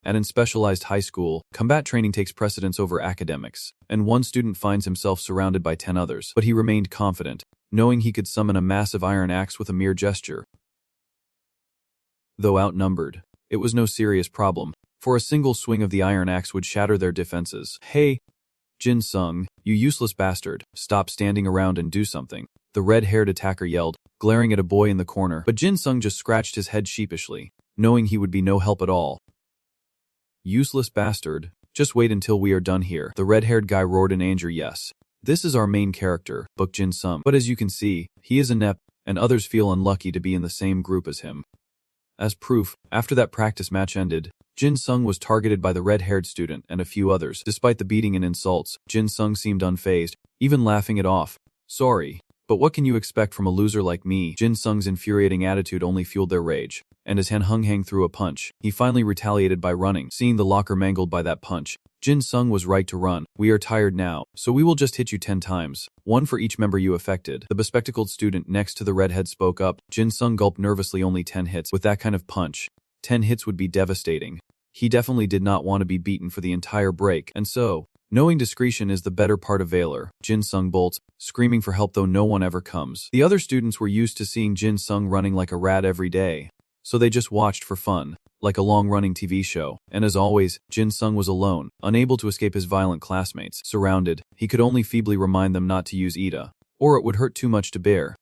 And in specialized high school, combat training takes precedence over academics, and one student finds himself surrounded by 10 others. But he remained confident, knowing he could summon a massive iron axe with a mere gesture. Though outnumbered, it was no serious problem, for a single swing of the iron axe would shatter their defenses. "Hey, Jin Sung, you useless bastard, stop standing around and do something," the red-haired attacker yelled, glaring at a boy in the corner. But Jin Sung just scratched his head sheepishly, knowing he would be no help at all. "Useless bastard, just wait until we are done here," the red-haired guy roared in anger. "Yes, this is our main character, Book Jin Sung, but as you can see, he is inept, and others feel unlucky to be in the same group as him." As proof, after that practice match ended, Jin Sung was targeted by the red-haired student and a few others. Despite the beating and insults, Jin Sung seemed unfazed, even laughing it off. "Sorry, but what can you expect from a loser like me?" Jin Sung's infuriating attitude only fueled their rage, and as Han Hung threw a punch, he finally retaliated by running. Seeing the locker mangled by that punch, Jin Sung was right to run. "We are tired now, so we will just hit you 10 times, one for each member you affected." The bespectacled student next to the redhead spoke up. Jin Sung gulped nervously. "Only 10 hits. With that kind of punch, 10 hits would be devastating." He definitely did not want to be beaten for the entire break, and so, knowing discretion is the better part of valor, Jin Sung bolts, screaming for help though no one ever comes. The other students were used to seeing Jin Sung running like a rat every day, so they just watched for fun, like a long-running TV show. And as always, Jin Sung was alone, unable to escape his violent classmates. Surrounded, he could only feebly remind them not to use Ida, or it would hurt too much to bear.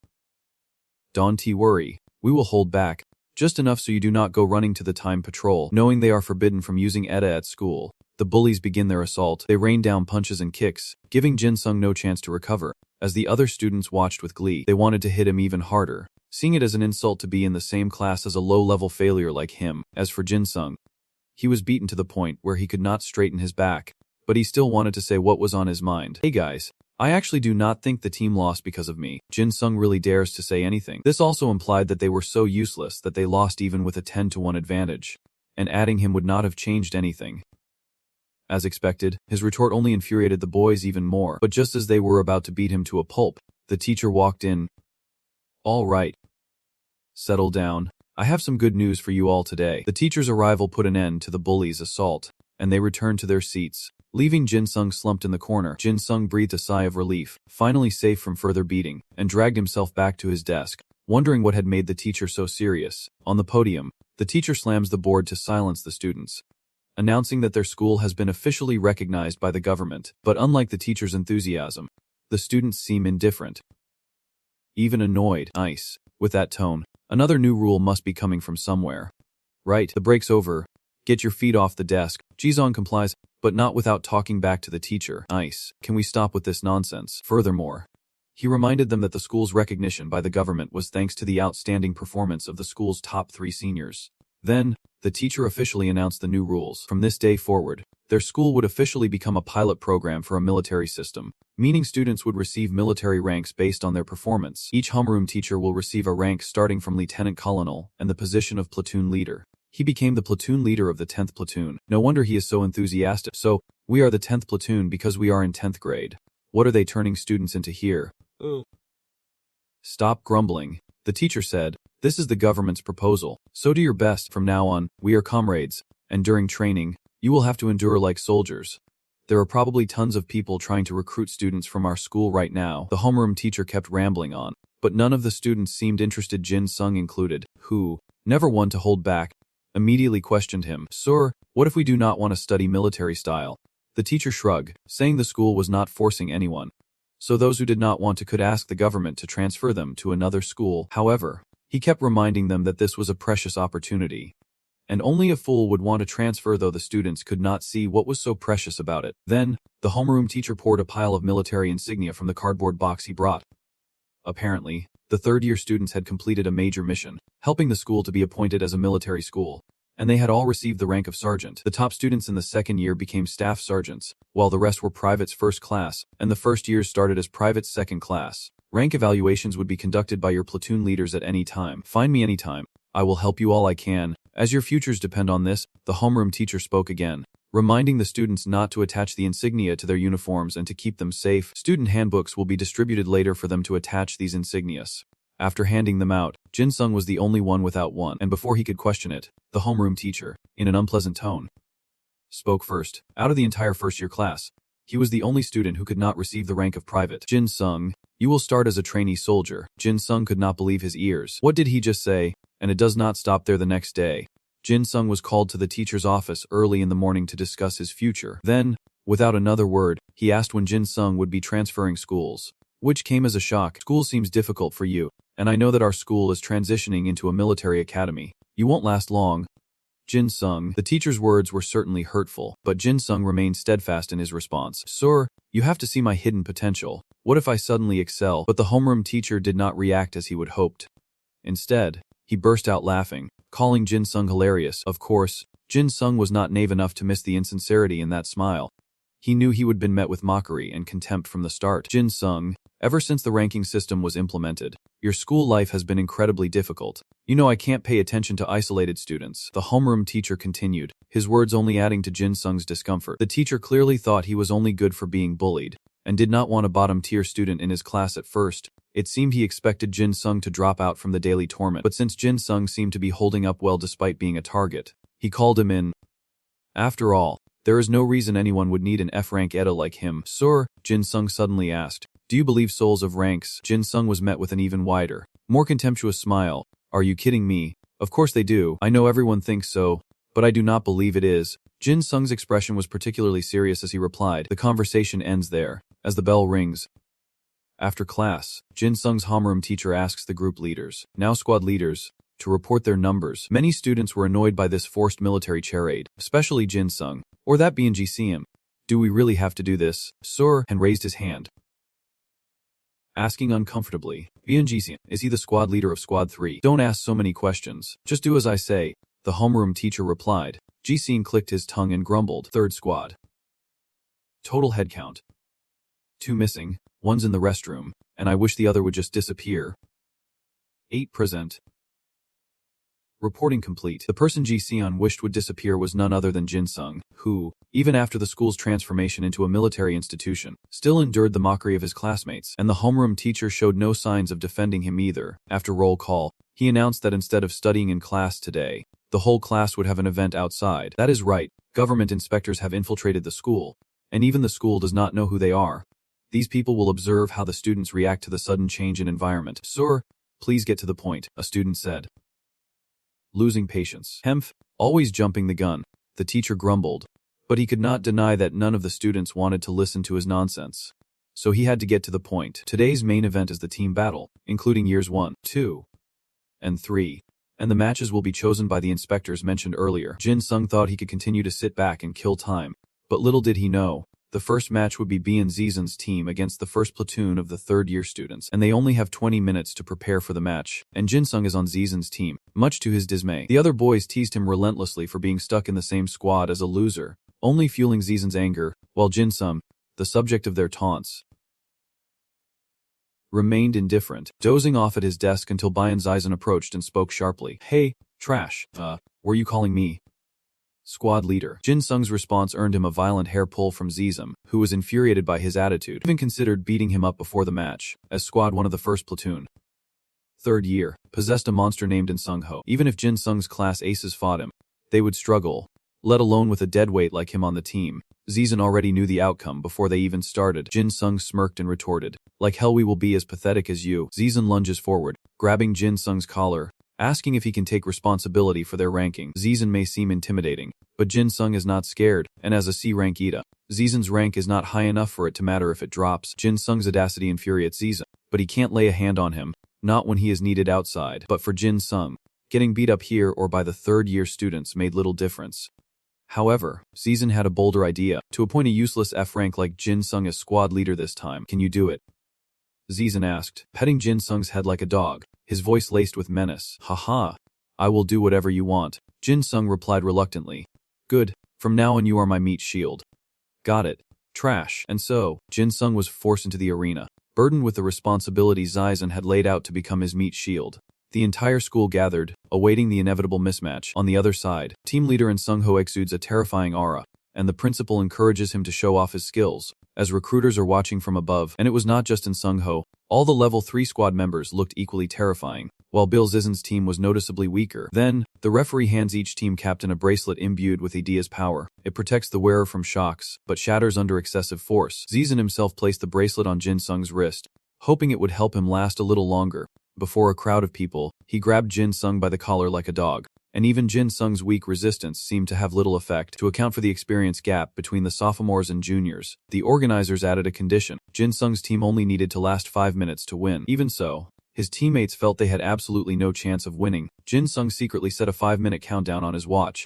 "Don't worry, we will hold back, just enough so you do not go running to the time patrol." Knowing they are forbidden from using Ida at school, the bullies begin their assault. They rain down punches and kicks, giving Jin Sung no chance to recover. As the other students watched with glee, they wanted to hit him even harder, seeing it as an insult to be in the same class as a low-level failure like him. As for Jin Sung, he was beaten to the point where he could not straighten his back, but he still wanted to say what was on his mind. "Hey guys, I actually do not think the team lost because of me." Jin Sung really dares to say anything. This also implied that they were so useless that they lost even with a 10-1 advantage, and adding him would not have changed anything. As expected, his retort only infuriated the boys even more, but just as they were about to beat him to a pulp, the teacher walked in. "All right. Settle down. I have some good news for you all today." The teacher's arrival put an end to the bullies' assault, and they returned to their seats, leaving Jin Sung slumped in the corner. Jin Sung breathed a sigh of relief, finally safe from further beating, and dragged himself back to his desk, wondering what had made the teacher so serious. On the podium, the teacher slams the board to silence the students, announcing that their school has been officially recognized by the government. But unlike the teacher's enthusiasm, the students seem indifferent, even annoyed. "Nice. With that tone, another new rule must be coming from somewhere. Right, the break's over. Get your feet off the desk." Jizong complies, but not without talking back to the teacher. "Nice. Can we stop with this nonsense?" Furthermore, he reminded them that the school's recognition by the government was thanks to the outstanding performance of the school's top 3 seniors. Then, the teacher officially announced the new rules. From this day forward, their school would officially become a pilot program for a military system, meaning students would receive military ranks based on their performance. Each homeroom teacher will receive a rank starting from lieutenant colonel and the position of platoon leader. He became the platoon leader of the 10th platoon. No wonder he is so enthusiastic. "So, we are the 10th platoon because we are in 10th grade. What are they turning students into here?" "Stop grumbling," the teacher said. "This is the government's proposal, so do your best. From now on, we are comrades, and during training, you will have to endure like soldiers. There are probably tons of people trying to recruit students from our school right now." The homeroom teacher kept rambling on, but none of the students seemed interested, Jin Sung included, who, never one to hold back, immediately questioned him. "Sir, what if we do not want to study military style?" The teacher shrugged, saying the school was not forcing anyone, so those who did not want to could ask the government to transfer them to another school. However, he kept reminding them that this was a precious opportunity, and only a fool would want to transfer, though the students could not see what was so precious about it. Then, the homeroom teacher poured a pile of military insignia from the cardboard box he brought. Apparently, the third-year students had completed a major mission, helping the school to be appointed as a military school, and they had all received the rank of sergeant. The top students in the second year became staff sergeants, while the rest were privates first class, and the first years started as privates second class. Rank evaluations would be conducted by your platoon leaders at any time. "Find me anytime. I will help you all I can, as your futures depend on this." The homeroom teacher spoke again, reminding the students not to attach the insignia to their uniforms and to keep them safe. Student handbooks will be distributed later for them to attach these insignias. After handing them out, Jin Sung was the only one without one, and before he could question it, the homeroom teacher, in an unpleasant tone, spoke first. Out of the entire first-year class, he was the only student who could not receive the rank of private. Jin Sung, you will start as a trainee soldier. Jin Sung could not believe his ears. What did he just say? And it does not stop there the next day. Jin Sung was called to the teacher's office early in the morning to discuss his future. Then, without another word, he asked when Jin Sung would be transferring schools, which came as a shock. School seems difficult for you, and I know that our school is transitioning into a military academy. You won't last long. Jin Sung, the teacher's words were certainly hurtful, but Jin Sung remained steadfast in his response. Sir, you have to see my hidden potential. What if I suddenly excel? But the homeroom teacher did not react as he would hoped. Instead, he burst out laughing, calling Jin Sung hilarious. Of course, Jin Sung was not naive enough to miss the insincerity in that smile. He knew he would have been met with mockery and contempt from the start. Jin Sung, ever since the ranking system was implemented, your school life has been incredibly difficult. You know I can't pay attention to isolated students. The homeroom teacher continued, his words only adding to Jin Sung's discomfort. The teacher clearly thought he was only good for being bullied, and did not want a bottom-tier student in his class at first. It seemed he expected Jin Sung to drop out from the daily torment, but since Jin Sung seemed to be holding up well despite being a target, he called him in. After all, there is no reason anyone would need an F-rank ETA like him. Sir, Jin Sung suddenly asked, do you believe souls of ranks? Jin Sung was met with an even wider, more contemptuous smile. Are you kidding me? Of course they do. I know everyone thinks so, but I do not believe it is. Jin Sung's expression was particularly serious as he replied. The conversation ends there, as the bell rings. After class, Jin Sung's homeroom teacher asks the group leaders, now squad leaders, to report their numbers. Many students were annoyed by this forced military charade, especially Jin Sung, or that BNGCM. Do we really have to do this? Sir, and raised his hand, asking uncomfortably, BNGCM, is he the squad leader of Squad 3? Don't ask so many questions. Just do as I say, the homeroom teacher replied. Ji-Sean clicked his tongue and grumbled. Third squad. Total headcount. 2 missing, 1's in the restroom, and I wish the other would just disappear. 8 present. Reporting complete. The person Ji-Seon wished would disappear was none other than Jin Sung, who, even after the school's transformation into a military institution, still endured the mockery of his classmates, and the homeroom teacher showed no signs of defending him either. After roll call, he announced that instead of studying in class today, the whole class would have an event outside. That is right, government inspectors have infiltrated the school, and even the school does not know who they are. These people will observe how the students react to the sudden change in environment. Sir, please get to the point, a student said. Losing patience. Hemph, always jumping the gun, the teacher grumbled, but he could not deny that none of the students wanted to listen to his nonsense. So he had to get to the point. Today's main event is the team battle, including years 1, 2, and 3, and the matches will be chosen by the inspectors mentioned earlier. Jin Sung thought he could continue to sit back and kill time, but little did he know, the first match would be B and Zizan's team against the first platoon of the third-year students, and they only have 20 minutes to prepare for the match, and Jin Sung is on Zizan's team, much to his dismay. The other boys teased him relentlessly for being stuck in the same squad as a loser, only fueling Zizan's anger, while Jin Sung, the subject of their taunts, remained indifferent, dozing off at his desk until Bayan Zizan approached and spoke sharply. Hey, trash, were you calling me? Squad leader. Jin Sung's response earned him a violent hair pull from Zizan, who was infuriated by his attitude, even considered beating him up before the match, as squad 1 of the first platoon. Third year, possessed a monster named In Sung Ho. Even if Jin Sung's class aces fought him, they would struggle, let alone with a deadweight like him on the team. Zizan already knew the outcome before they even started. Jin Sung smirked and retorted, like hell we will be as pathetic as you. Zizan lunges forward, grabbing Jin Sung's collar, asking if he can take responsibility for their ranking. Zizan may seem intimidating, but Jin Sung is not scared, and as a C-rank ETA, Zizan's rank is not high enough for it to matter if it drops. Jin Sung's audacity infuriates Zizan, but he can't lay a hand on him, not when he is needed outside. But for Jin Sung, getting beat up here or by the third-year students made little difference. However, Zizan had a bolder idea, to appoint a useless F-rank like Jin Sung as squad leader this time. Can you do it? Zizan asked, petting Jin Sung's head like a dog, his voice laced with menace. Haha, I will do whatever you want. Jin Sung replied reluctantly. Good, from now on you are my meat shield. Got it. Trash. And so, Jin Sung was forced into the arena, burdened with the responsibilities Zizan had laid out to become his meat shield. The entire school gathered, awaiting the inevitable mismatch. On the other side, team leader In Sung Ho exudes a terrifying aura, and the principal encourages him to show off his skills, as recruiters are watching from above, and it was not just in Sung-ho. All the level 3 squad members looked equally terrifying, while Bill Zizen's team was noticeably weaker. Then, the referee hands each team captain a bracelet imbued with Idea's power. It protects the wearer from shocks, but shatters under excessive force. Zizen himself placed the bracelet on Jin Sung's wrist, hoping it would help him last a little longer. Before a crowd of people, he grabbed Jin Sung by the collar like a dog, and even Jin Sung's weak resistance seemed to have little effect. To account for the experience gap between the sophomores and juniors, the organizers added a condition. Jin Sung's team only needed to last 5 minutes to win. Even so, his teammates felt they had absolutely no chance of winning. Jin Sung secretly set a 5-minute countdown on his watch,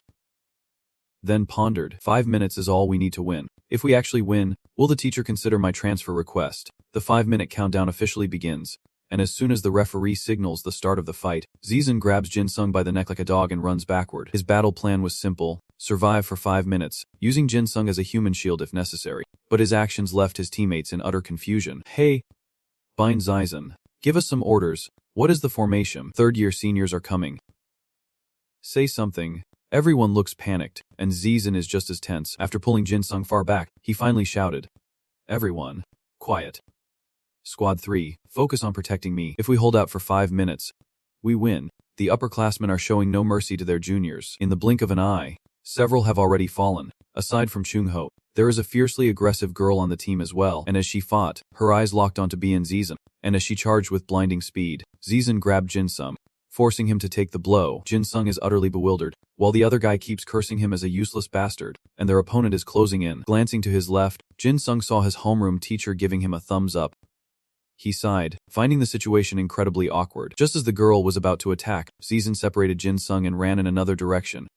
then pondered, 5 minutes is all we need to win. If we actually win, will the teacher consider my transfer request? The 5-minute countdown officially begins, and as soon as the referee signals the start of the fight, Zizen grabs Jin Sung by the neck like a dog and runs backward. His battle plan was simple: survive for 5 minutes, using Jin Sung as a human shield if necessary. But his actions left his teammates in utter confusion. Hey, Bind Zizen, give us some orders. What is the formation? Third-year seniors are coming. Say something. Everyone looks panicked, and Zizen is just as tense. After pulling Jin Sung far back, he finally shouted, "Everyone, quiet. Squad 3, focus on protecting me. If we hold out for 5 minutes, we win." The upperclassmen are showing no mercy to their juniors. In the blink of an eye, several have already fallen. Aside from Chung-ho, there is a fiercely aggressive girl on the team as well, and as she fought, her eyes locked onto Bien Zizen, and as she charged with blinding speed, Zizen grabbed Jin Sung, forcing him to take the blow. Jin Sung is utterly bewildered, while the other guy keeps cursing him as a useless bastard, and their opponent is closing in. Glancing to his left, Jin Sung saw his homeroom teacher giving him a thumbs up. He sighed, finding the situation incredibly awkward. Just as the girl was about to attack, Zizen separated Jin Sung and ran in another direction.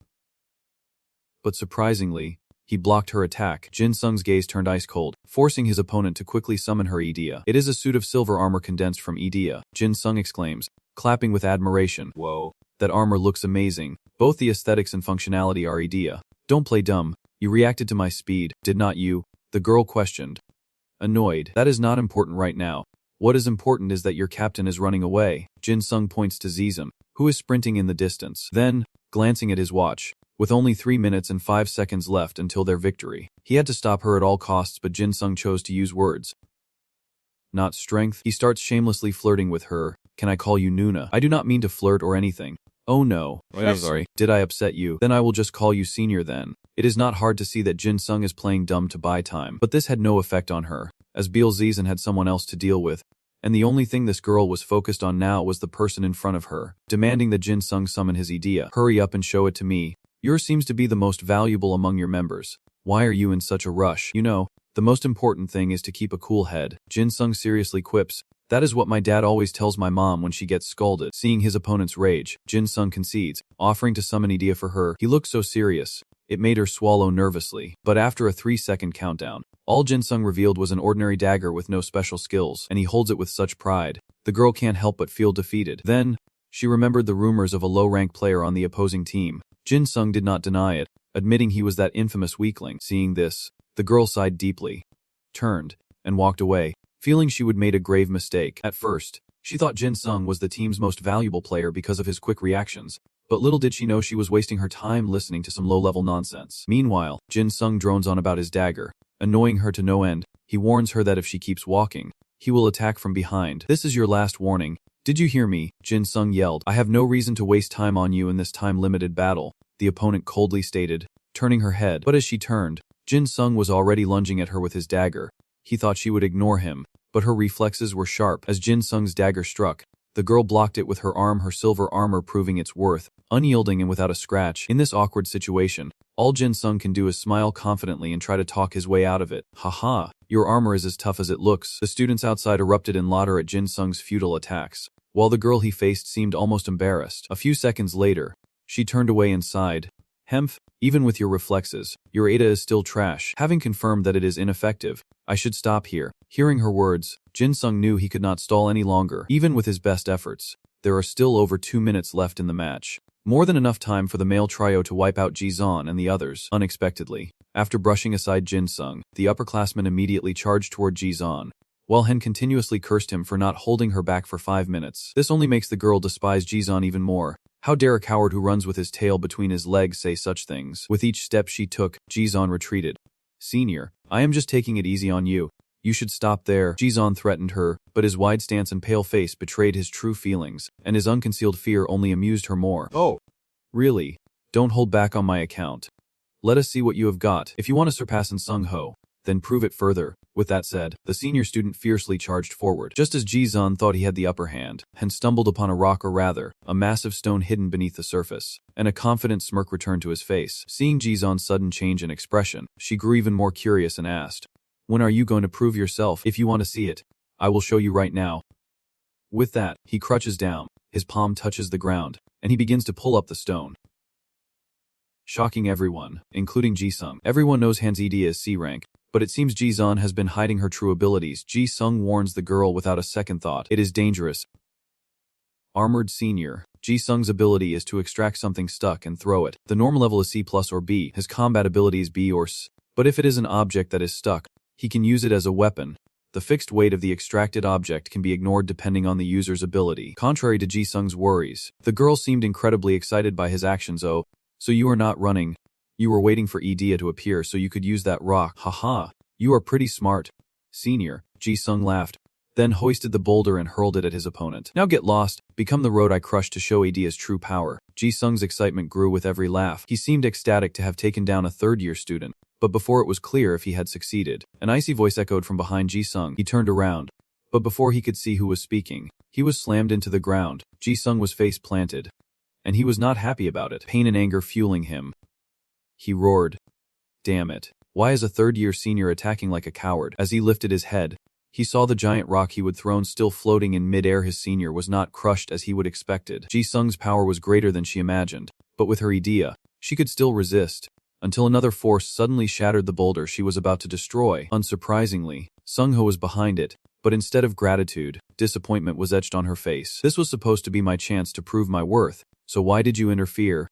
But surprisingly, he blocked her attack. Jin Sung's gaze turned ice cold, forcing his opponent to quickly summon her Idea. "It is a suit of silver armor condensed from Idea," Jin Sung exclaims, clapping with admiration. "Whoa, that armor looks amazing. Both the aesthetics and functionality are Idea." "Don't play dumb. You reacted to my speed, did not you?" the girl questioned, annoyed. "That is not important right now. What is important is that your captain is running away." Jin Sung points to Zizen, who is sprinting in the distance. Then, glancing at his watch, with only 3 minutes and 5 seconds left until their victory, he had to stop her at all costs, but Jin Sung chose to use words, not strength. He starts shamelessly flirting with her. "Can I call you Nuna? I do not mean to flirt or anything." "Oh no. I'm sorry. Did I upset you? Then I will just call you senior then." It is not hard to see that Jin Sung is playing dumb to buy time, but this had no effect on her, as Bill Zizen had someone else to deal with, and the only thing this girl was focused on now was the person in front of her, demanding that Jin Sung summon his Idea. "Hurry up and show it to me. Yours seems to be the most valuable among your members. Why are you in such a rush? You know, the most important thing is to keep a cool head." Jin Sung seriously quips, "That is what my dad always tells my mom when she gets scolded." Seeing his opponent's rage, Jin Sung concedes, offering to summon Idea for her. He looked so serious, it made her swallow nervously. But after a 3-second countdown, all Jin Sung revealed was an ordinary dagger with no special skills, and he holds it with such pride. The girl can't help but feel defeated. Then, she remembered the rumors of a low-rank player on the opposing team. Jin Sung did not deny it, admitting he was that infamous weakling. Seeing this, the girl sighed deeply, turned, and walked away, feeling she would made a grave mistake. At first, she thought Jin Sung was the team's most valuable player because of his quick reactions, but little did she know she was wasting her time listening to some low-level nonsense. Meanwhile, Jin Sung drones on about his dagger, annoying her to no end. He warns her that if she keeps walking, he will attack from behind. "This is your last warning. Did you hear me?" Jin Sung yelled. "I have no reason to waste time on you in this time-limited battle," the opponent coldly stated, turning her head. But as she turned, Jin Sung was already lunging at her with his dagger. He thought she would ignore him, but her reflexes were sharp. As Jin Sung's dagger struck, the girl blocked it with her arm, her silver armor proving its worth, unyielding and without a scratch. In this awkward situation, all Jin Sung can do is smile confidently and try to talk his way out of it. "Haha, your armor is as tough as it looks." The students outside erupted in laughter at Jin Sung's futile attacks, while the girl he faced seemed almost embarrassed. A few seconds later, she turned away and sighed. "Hemph, even with your reflexes, your Ada is still trash." Having confirmed that it is ineffective, "I should stop here." Hearing her words, Jin Sung knew he could not stall any longer. Even with his best efforts, there are still over 2 minutes left in the match. More than enough time for the male trio to wipe out Ji-zon and the others. Unexpectedly, after brushing aside Jin Sung, the upperclassman immediately charged toward Ji-zon, while Hen continuously cursed him for not holding her back for 5 minutes. This only makes the girl despise Ji-zon even more. How dare a coward who runs with his tail between his legs say such things? With each step she took, Ji-zon retreated, Senior, I am just taking it easy on you. You should stop there. Jizan threatened her, but his wide stance and pale face betrayed his true feelings, and his unconcealed fear only amused her more. Oh, really? Don't hold back on my account. Let us see what you have got. If you want to surpass in Sung-ho, then prove it further. With that said, the senior student fiercely charged forward, just as Jizan thought he had the upper hand, and stumbled upon a rock, or rather, a massive stone hidden beneath the surface, and a confident smirk returned to his face. Seeing Jizan's sudden change in expression, she grew even more curious and asked, "When are you going to prove yourself? If you want to see it, I will show you right now." With that, he crouches down, his palm touches the ground, and he begins to pull up the stone. Shocking everyone, including Ji-sung. Everyone knows Han's ED is C-rank, but it seems Ji-sun has been hiding her true abilities. Ji-sung warns the girl without a second thought. It is dangerous. Armored Senior. Ji-sung's ability is to extract something stuck and throw it. The normal level is C+ or B. His combat ability is B or C. But if it is an object that is stuck, he can use it as a weapon. The fixed weight of the extracted object can be ignored depending on the user's ability. Contrary to Ji-sung's worries, the girl seemed incredibly excited by his actions. "Oh, so you are not running. You were waiting for Idea to appear so you could use that rock. Haha, you are pretty smart." Senior. Ji-sung laughed, then hoisted the boulder and hurled it at his opponent. "Now get lost, become the road I crushed to show Idea's true power." Ji-sung's excitement grew with every laugh. He seemed ecstatic to have taken down a third-year student, but before it was clear if he had succeeded, an icy voice echoed from behind Ji-sung. He turned around, but before he could see who was speaking, he was slammed into the ground. Ji-sung was face planted, and he was not happy about it, pain and anger fueling him. He roared, "Damn it. Why is a third-year senior attacking like a coward?" As he lifted his head, he saw the giant rock he would thrown still floating in mid-air. His senior was not crushed as he would expected. Ji-sung's power was greater than she imagined, but with her idea, she could still resist, until another force suddenly shattered the boulder she was about to destroy. Unsurprisingly, Sung-ho was behind it, but instead of gratitude, disappointment was etched on her face. "This was supposed to be my chance to prove my worth, so why did you interfere,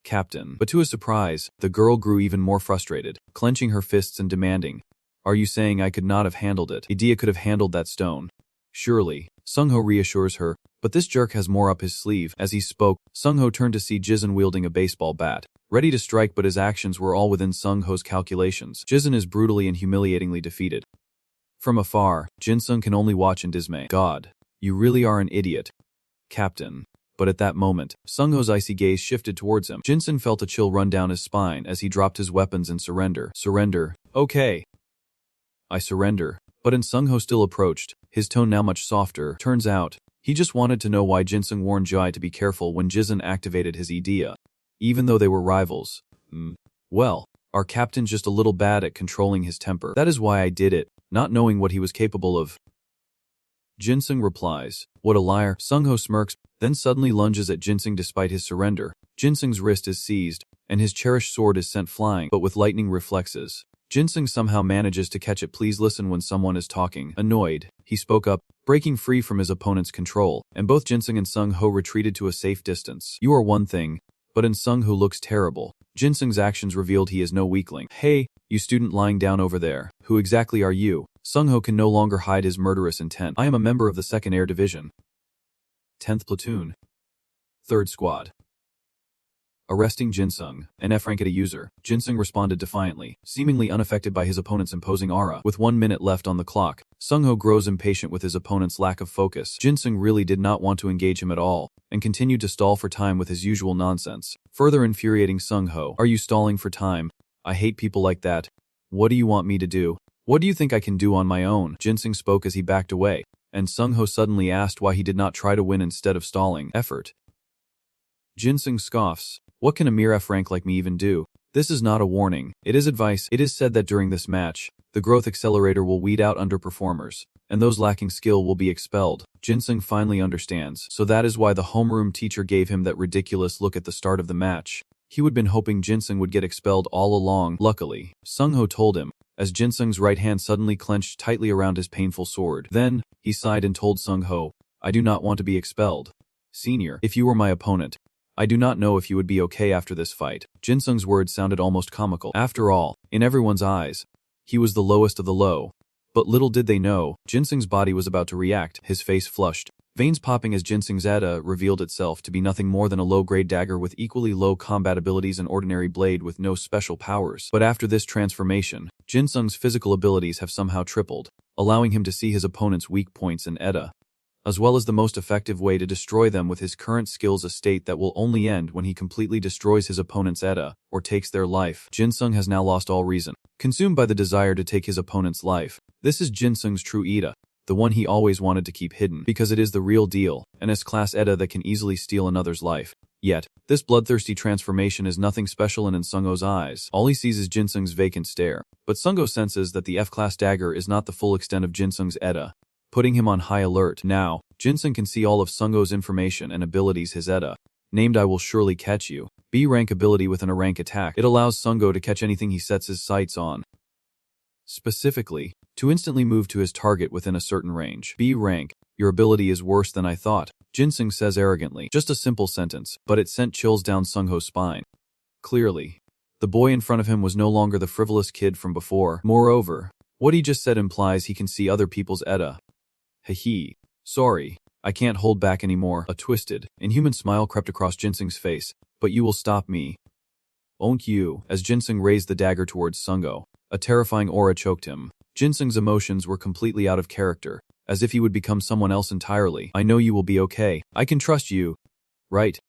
Captain?" But to his surprise, the girl grew even more frustrated, clenching her fists and demanding, "Are you saying I could not have handled it? Idea could have handled that stone." "Surely," Sung-ho reassures her, "but this jerk has more up his sleeve." As he spoke, Sung-ho turned to see Jizun wielding a baseball bat, ready to strike, but his actions were all within Sung-ho's calculations. Jizun is brutally and humiliatingly defeated. From afar, Jin-sung can only watch in dismay. "God, you really are an idiot, Captain." But at that moment, Sung-ho's icy gaze shifted towards him. Jin-sung felt a chill run down his spine as he dropped his weapons in surrender. "Surrender? Okay. I surrender." But Sung-ho still approached, his tone now much softer. Turns out, he just wanted to know why Jin-sung warned Jai to be careful when Jizun activated his idea. Even though they were rivals. Well, our captain's just a little bad at controlling his temper. That is why I did it, not knowing what he was capable of. Jin-sung replies, "What a liar." Sung-ho smirks, then suddenly lunges at Jin-sung despite his surrender. Jin-sung's wrist is seized, and his cherished sword is sent flying, but with lightning reflexes. Jin-sung somehow manages to catch it. "Please listen when someone is talking." Annoyed, he spoke up, breaking free from his opponent's control, and both Jin-sung and Sung-ho retreated to a safe distance. "You are one thing, but Sung-ho looks terrible." Jin-sung's actions revealed he is no weakling. "Hey, you student lying down over there, who exactly are you?" Sung-ho can no longer hide his murderous intent. "I am a member of the 2nd Air Division, 10th Platoon, 3rd Squad." Arresting Jin-sung, an F-rank at a user, Jin-sung responded defiantly, seemingly unaffected by his opponent's imposing aura. With 1 minute left on the clock, Sung-ho grows impatient with his opponent's lack of focus. Jin-sung really did not want to engage him at all, and continued to stall for time with his usual nonsense, further infuriating Sung-ho. "Are you stalling for time? I hate people like that. What do you want me to do? What do you think I can do on my own?" Jin-sung spoke as he backed away, and Sung-ho suddenly asked why he did not try to win instead of stalling. "Effort." Jin-sung scoffs, "What can a mere F-rank like me even do? This is not a warning, it is advice." It is said that during this match, the growth accelerator will weed out underperformers, and those lacking skill will be expelled. Jin-sung finally understands, so that is why the homeroom teacher gave him that ridiculous look at the start of the match. He would been hoping Jin-sung would get expelled all along. Luckily, Sung-ho told him, as Jin-sung's right hand suddenly clenched tightly around his painful sword. Then, he sighed and told Sung-ho, "I do not want to be expelled. Senior, if you were my opponent, I do not know if you would be okay after this fight." Jin-sung's words sounded almost comical. After all, in everyone's eyes, he was the lowest of the low. But little did they know, Jin-sung's body was about to react. His face flushed, veins popping as Jinsung's ETA revealed itself to be nothing more than a low-grade dagger with equally low combat abilities and ordinary blade with no special powers. But after this transformation, Jinsung's physical abilities have somehow tripled, allowing him to see his opponent's weak points in ETA, as well as the most effective way to destroy them with his current skills, a state that will only end when he completely destroys his opponent's ETA or takes their life. Jinsung has now lost all reason, consumed by the desire to take his opponent's life. This is Jinsung's true ETA, the one he always wanted to keep hidden, because it is the real deal, an S-class ETA that can easily steal another's life. Yet, this bloodthirsty transformation is nothing special in Sungho's eyes. All he sees is Jinsung's vacant stare, but Sungho senses that the F-class dagger is not the full extent of Jinsung's ETA, putting him on high alert. Now, Jinsung can see all of Sungho's information and abilities. His ETA, named I Will Surely Catch You, B-rank ability with an A-rank attack. It allows Sungho to catch anything he sets his sights on. Specifically, to instantly move to his target within a certain range. B-rank, your ability is worse than I thought, Jinsung says arrogantly. Just a simple sentence, but it sent chills down Sungho's spine. Clearly, the boy in front of him was no longer the frivolous kid from before. Moreover, what he just said implies he can see other people's ETA. Hehe. Sorry, I can't hold back anymore. A twisted, inhuman smile crept across Jinsung's face. But you will stop me. Won't you? As Jinsung raised the dagger towards Sungho, a terrifying aura choked him. Jinsung's emotions were completely out of character, as if he would become someone else entirely. I know you will be okay. I can trust you. Right?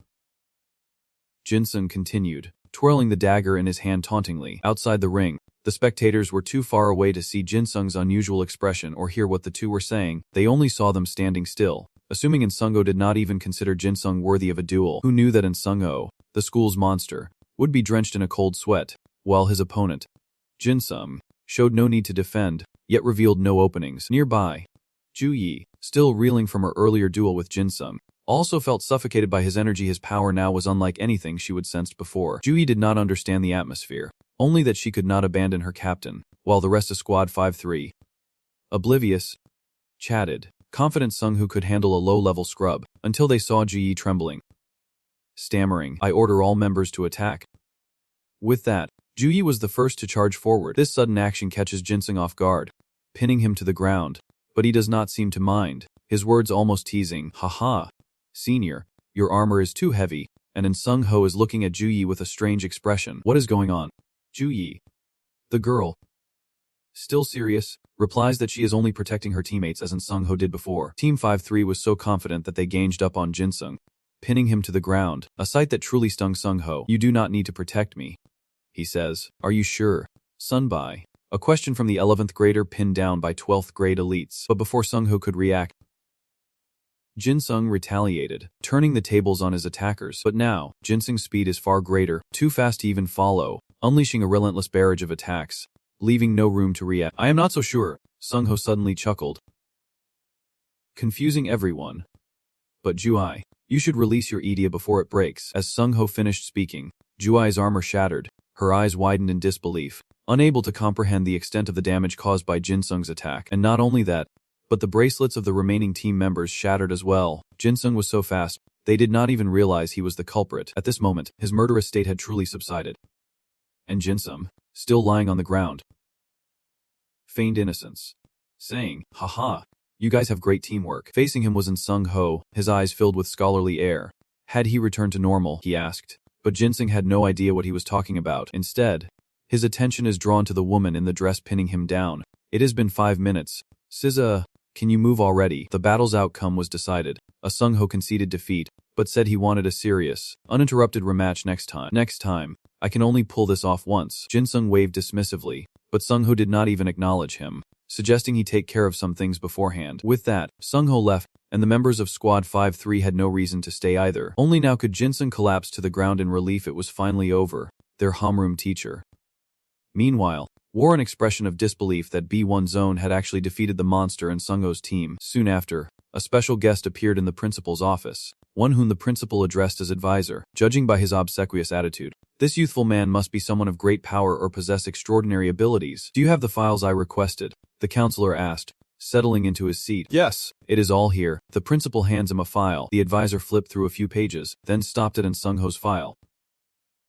Jinsung continued, twirling the dagger in his hand tauntingly. Outside the ring, the spectators were too far away to see Jinsung's unusual expression or hear what the two were saying. They only saw them standing still, assuming Sungho did not even consider Jinsung worthy of a duel. Who knew that Sungho, the school's monster, would be drenched in a cold sweat, while his opponent, Jinsung, showed no need to defend, yet revealed no openings. Nearby, Juyi, still reeling from her earlier duel with Jinsung, also felt suffocated by his energy. His power now was unlike anything she would sensed before. Juyi did not understand the atmosphere, only that she could not abandon her captain, while the rest of Squad 5-3, oblivious, chatted, confident Sungho could handle a low-level scrub, until they saw Juyi trembling. Stammering, I order all members to attack. With that, Juyi was the first to charge forward. This sudden action catches Jinsung off guard, pinning him to the ground, but he does not seem to mind, his words almost teasing. Haha, senior, your armor is too heavy, and Sungho is looking at Juyi with a strange expression. What is going on? Juyi, the girl, still serious, replies that she is only protecting her teammates as Sungho did before. Team 5-3 was so confident that they ganged up on Jinsung, pinning him to the ground, a sight that truly stung Sungho. You do not need to protect me, he says. Are you sure? Sunbai, a question from the 11th grader pinned down by 12th grade elites. But before Sungho could react, Jinsung retaliated, turning the tables on his attackers. But now, Jinsung's speed is far greater, too fast to even follow, unleashing a relentless barrage of attacks, leaving no room to react. I am not so sure, Sungho suddenly chuckled, confusing everyone. But Juai, you should release your ETA before it breaks. As Sungho finished speaking, Juai's armor shattered, her eyes widened in disbelief, unable to comprehend the extent of the damage caused by Jinsung's attack. And not only that, but the bracelets of the remaining team members shattered as well. Jinsung was so fast, they did not even realize he was the culprit. At this moment, his murderous state had truly subsided. And Jinsung, still lying on the ground, feigned innocence, saying, haha, you guys have great teamwork. Facing him was Sungho, his eyes filled with scholarly air. Had he returned to normal, he asked. But Jinsung had no idea what he was talking about. Instead, his attention is drawn to the woman in the dress pinning him down. It has been 5 minutes. SSS, can you move already? The battle's outcome was decided. Sungho conceded defeat, but said he wanted a serious, uninterrupted rematch next time. Next time, I can only pull this off once. Jinsung waved dismissively, but Sungho did not even acknowledge him, suggesting he take care of some things beforehand. With that, Sungho left, and the members of Squad 5-3 had no reason to stay either. Only now could Jinsung collapse to the ground in relief. It was finally over, their homeroom teacher. Meanwhile, wore an expression of disbelief that B1 Zone had actually defeated the monster and Sungho's team. Soon after, a special guest appeared in the principal's office, one whom the principal addressed as advisor. Judging by his obsequious attitude, this youthful man must be someone of great power or possess extraordinary abilities. Do you have the files I requested? The counselor asked, settling into his seat. Yes, it is all here. The principal hands him a file. The advisor flipped through a few pages, then stopped it in Sungho's file.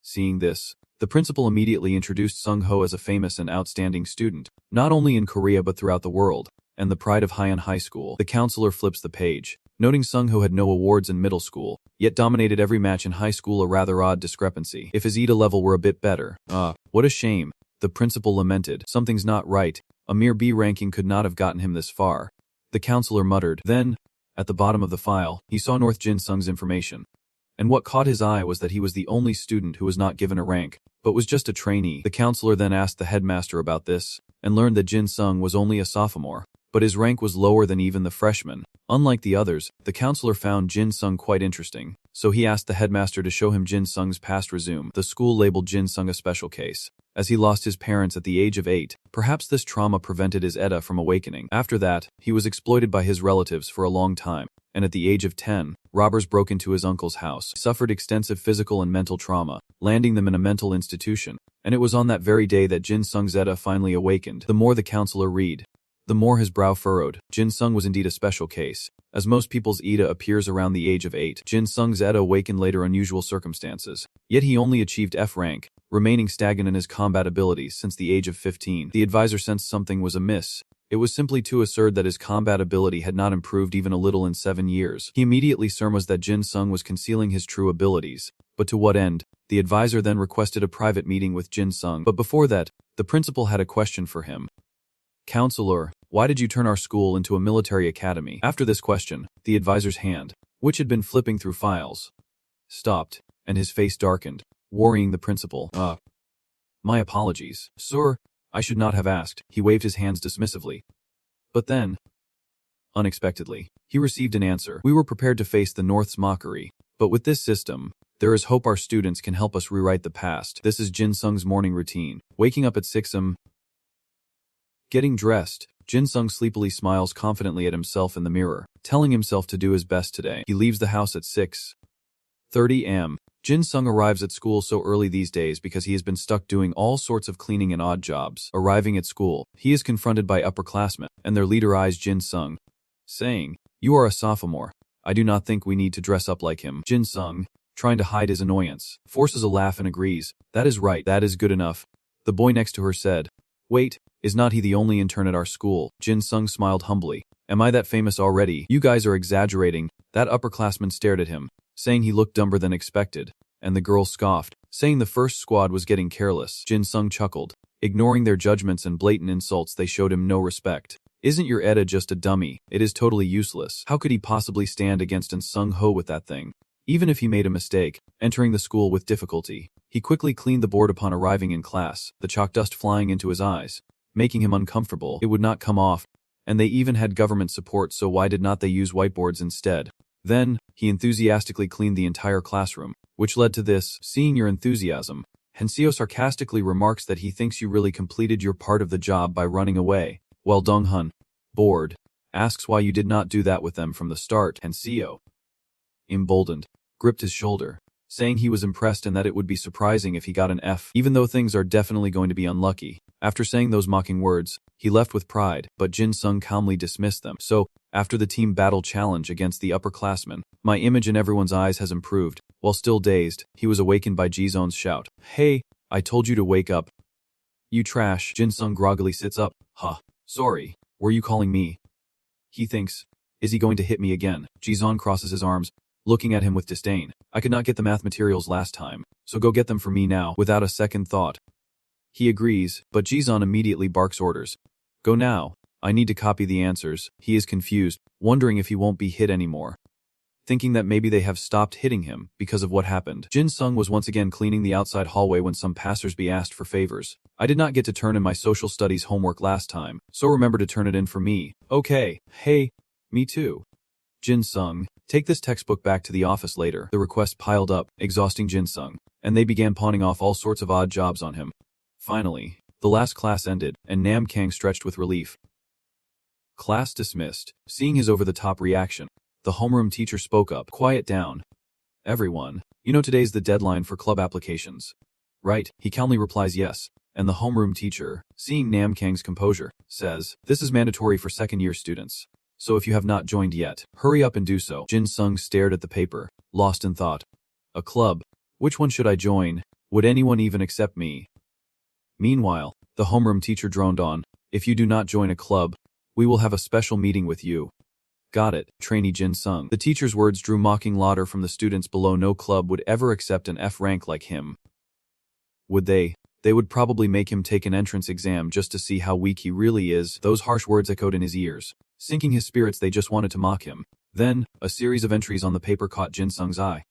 Seeing this, the principal immediately introduced Sungho as a famous and outstanding student, not only in Korea but throughout the world, and the pride of Haiyan High School. The counselor flips the page, noting Sung-ho had no awards in middle school, yet dominated every match in high school, a rather odd discrepancy. If his Ida level were a bit better. What a shame, the principal lamented. Something's not right. A mere B ranking could not have gotten him this far. The counselor muttered. Then, at the bottom of the file, he saw North Jin Sung's information. And what caught his eye was that he was the only student who was not given a rank, but was just a trainee. The counselor then asked the headmaster about this, and learned that Jin Sung was only a sophomore, but his rank was lower than even the freshman. Unlike the others, the counselor found Jin Sung quite interesting, so he asked the headmaster to show him Jin Sung's past resume. The school labeled Jin Sung a special case, as he lost his parents at the age of 8. Perhaps this trauma prevented his Edda from awakening. After that, he was exploited by his relatives for a long time, and at the age of 10, robbers broke into his uncle's house, suffered extensive physical and mental trauma, landing them in a mental institution, and it was on that very day that Jin Sung's Edda finally awakened. The more the counselor read, the more his brow furrowed. Jin Sung was indeed a special case. As most people's Ida appears around the age of 8, Jin Sung's Edda awakened later unusual circumstances. Yet he only achieved F rank, remaining stagnant in his combat abilities since the age of 15. The advisor sensed something was amiss. It was simply too absurd that his combat ability had not improved even a little in 7 years. He immediately surmised that Jin Sung was concealing his true abilities. But to what end? The advisor then requested a private meeting with Jin Sung. But before that, the principal had a question for him. Counselor, why did you turn our school into a military academy? After this question, the advisor's hand, which had been flipping through files, stopped, and his face darkened, worrying the principal. My apologies, sir. I should not have asked. He waved his hands dismissively. But then, unexpectedly, he received an answer. We were prepared to face the North's mockery, but with this system, there is hope our students can help us rewrite the past. This is Jin Sung's morning routine. Waking up at 6 am. Getting dressed, Jin Sung sleepily smiles confidently at himself in the mirror, telling himself to do his best today. He leaves the house at 6:30 am. Jin Sung arrives at school so early these days because he has been stuck doing all sorts of cleaning and odd jobs. Arriving at school, he is confronted by upperclassmen, and their leader eyes Jin Sung, saying, "You are a sophomore. I do not think we need to dress up like him." Jin Sung, trying to hide his annoyance, forces a laugh and agrees. "That is right, that is good enough." The boy next to her said, "Wait, is not he the only intern at our school?" Jin Sung smiled humbly. "Am I that famous already?" "You guys are exaggerating." That upperclassman stared at him, saying he looked dumber than expected, and the girl scoffed, saying the first squad was getting careless. Jin Sung chuckled. Ignoring their judgments and blatant insults, they showed him no respect. "Isn't your Edda just a dummy? It is totally useless. How could he possibly stand against An Sung-ho with that thing?" Even if he made a mistake, entering the school with difficulty, he quickly cleaned the board upon arriving in class, the chalk dust flying into his eyes, making him uncomfortable. It would not come off, and they even had government support, so why did not they use whiteboards instead? Then, he enthusiastically cleaned the entire classroom, which led to this. "Seeing your enthusiasm, Henseo sarcastically remarks that he thinks you really completed your part of the job by running away, while Dong-hun, bored, asks why you did not do that with them from the start." Henseo, emboldened, gripped his shoulder, saying he was impressed and that it would be surprising if he got an F, even though things are definitely going to be unlucky. After saying those mocking words, he left with pride, but Jin Sung calmly dismissed them. "So, after the team battle challenge against the upperclassmen, my image in everyone's eyes has improved." While still dazed, he was awakened by Ji-zon's shout. "Hey, I told you to wake up. You trash." Jin Sung groggily sits up. Sorry, were you calling me?" He thinks, is he going to hit me again? Ji-zon crosses his arms, looking at him with disdain. "I could not get the math materials last time, so go get them for me now." Without a second thought, he agrees, but Ji-zon immediately barks orders. "Go now. I need to copy the answers." He is confused, wondering if he won't be hit anymore, thinking that maybe they have stopped hitting him because of what happened. Jin Sung was once again cleaning the outside hallway when some passersby asked for favors. "I did not get to turn in my social studies homework last time, so remember to turn it in for me." "Okay, hey, me too." Jin Sung, "Take this textbook back to the office later." The request piled up, exhausting Jin Sung, and they began pawning off all sorts of odd jobs on him. Finally, the last class ended, and Nam Kang stretched with relief. Class dismissed. Seeing his over-the-top reaction, the homeroom teacher spoke up. "Quiet down. Everyone, you know today's the deadline for club applications, right?" He calmly replies yes, and the homeroom teacher, seeing Nam Kang's composure, says, "This is mandatory for second-year students, so if you have not joined yet, hurry up and do so." Jin Sung stared at the paper, lost in thought. "A club? Which one should I join? Would anyone even accept me?" Meanwhile, the homeroom teacher droned on, "If you do not join a club, we will have a special meeting with you." Got it, trainee Jin Sung. The teacher's words drew mocking laughter from the students below. No club would ever accept an F rank like him. Would they? They would probably make him take an entrance exam just to see how weak he really is. Those harsh words echoed in his ears, sinking his spirits. They just wanted to mock him. Then, a series of entries on the paper caught Jin Sung's eye.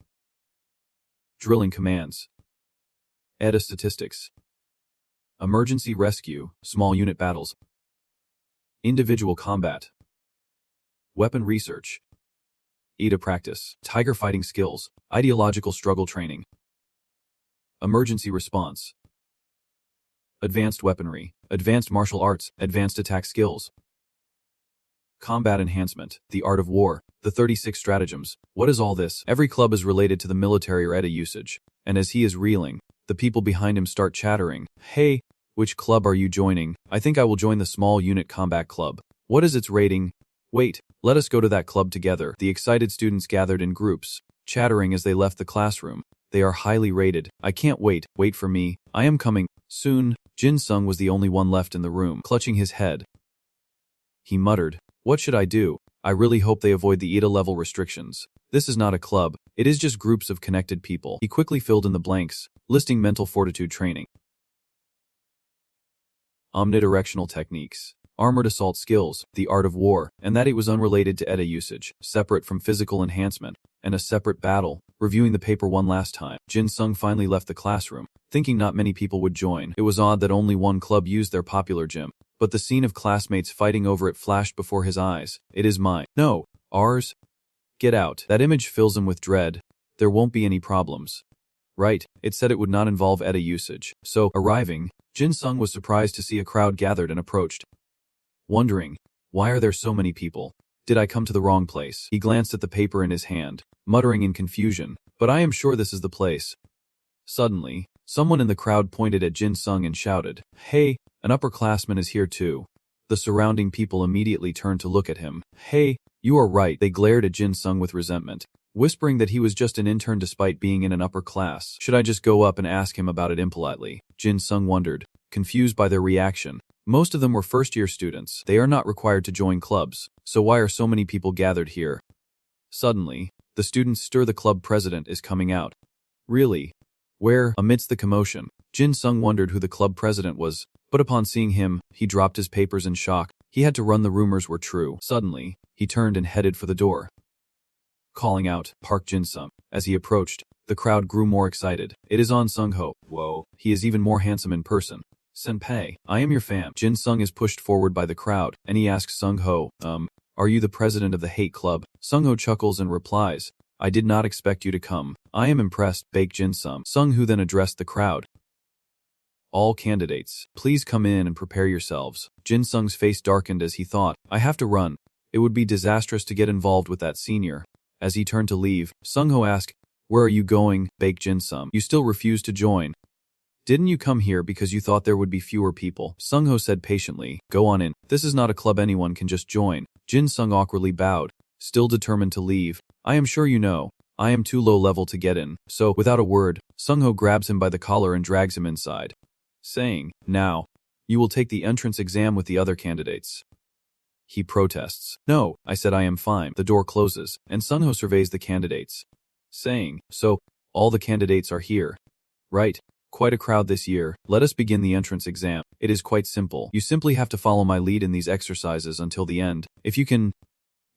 Drilling commands. ETA statistics. Emergency rescue, small unit battles. Individual combat. Weapon research. ETA practice, tiger fighting skills, ideological struggle training. Emergency response. Advanced weaponry, advanced martial arts, advanced attack skills. Combat enhancement, the art of war, the 36 stratagems. What is all this? Every club is related to the military or ETA usage, and as he is reeling, the people behind him start chattering. Hey, which club are you joining? I think I will join the small unit combat club. What is its rating? Wait, let us go to that club together. The excited students gathered in groups, chattering as they left the classroom. They are highly rated. I can't wait. Wait for me. I am coming. Soon. Jin Sung was the only one left in the room, clutching his head. He muttered, "What should I do? I really hope they avoid the ETA level restrictions. This is not a club. It is just groups of connected people." He quickly filled in the blanks, listing mental fortitude training. Omnidirectional techniques. Armored assault skills, the art of war, and that it was unrelated to ETA usage, separate from physical enhancement, and a separate battle. Reviewing the paper one last time, Jin Sung finally left the classroom, thinking not many people would join. It was odd that only one club used their popular gym, but the scene of classmates fighting over it flashed before his eyes. It is mine. No, ours. Get out. That image fills him with dread. There won't be any problems. Right, it said it would not involve ETA usage. So, arriving, Jin Sung was surprised to see a crowd gathered and approached. Wondering, why are there so many people? Did I come to the wrong place? He glanced at the paper in his hand, muttering in confusion, but I am sure this is the place. Suddenly, someone in the crowd pointed at Jin Sung and shouted, "Hey, an upperclassman is here too." The surrounding people immediately turned to look at him. "Hey, you are right." They glared at Jin Sung with resentment, whispering that he was just an intern despite being in an upper class. Should I just go up and ask him about it impolitely? Jin Sung wondered, confused by their reaction. Most of them were first-year students. They are not required to join clubs, so why are so many people gathered here? Suddenly, the students stir. The club president is coming out. Really? Where? Amidst the commotion, Jin Sung wondered who the club president was, but upon seeing him, he dropped his papers in shock. He had to run. The rumors were true. Suddenly, he turned and headed for the door, calling out, "Park Jin Sung." As he approached, the crowd grew more excited. It is on Sung Ho. Whoa, he is even more handsome in person. Senpai, I am your fan. Jin Sung is pushed forward by the crowd, and he asks Sung Ho, are you the president of the hate club? Sung Ho chuckles and replies, I did not expect you to come. I am impressed, Bake Jin Sung. Sung Ho then addressed the crowd. All candidates, please come in and prepare yourselves. Jin Sung's face darkened as he thought, I have to run. It would be disastrous to get involved with that senior. As he turned to leave, Sung Ho asked, where are you going, Bake Jin Sung? You still refuse to join. Didn't you come here because you thought there would be fewer people? Sung Ho said patiently, go on in. This is not a club anyone can just join. Jin Sung awkwardly bowed, still determined to leave. I am sure you know, I am too low level to get in. So, without a word, Sung Ho grabs him by the collar and drags him inside, saying, now, you will take the entrance exam with the other candidates. He protests. No, I said I am fine. The door closes, and Sung Ho surveys the candidates, saying, so, all the candidates are here. Right. Quite a crowd this year. Let us begin the entrance exam. It is quite simple. You simply have to follow my lead in these exercises until the end. If you can,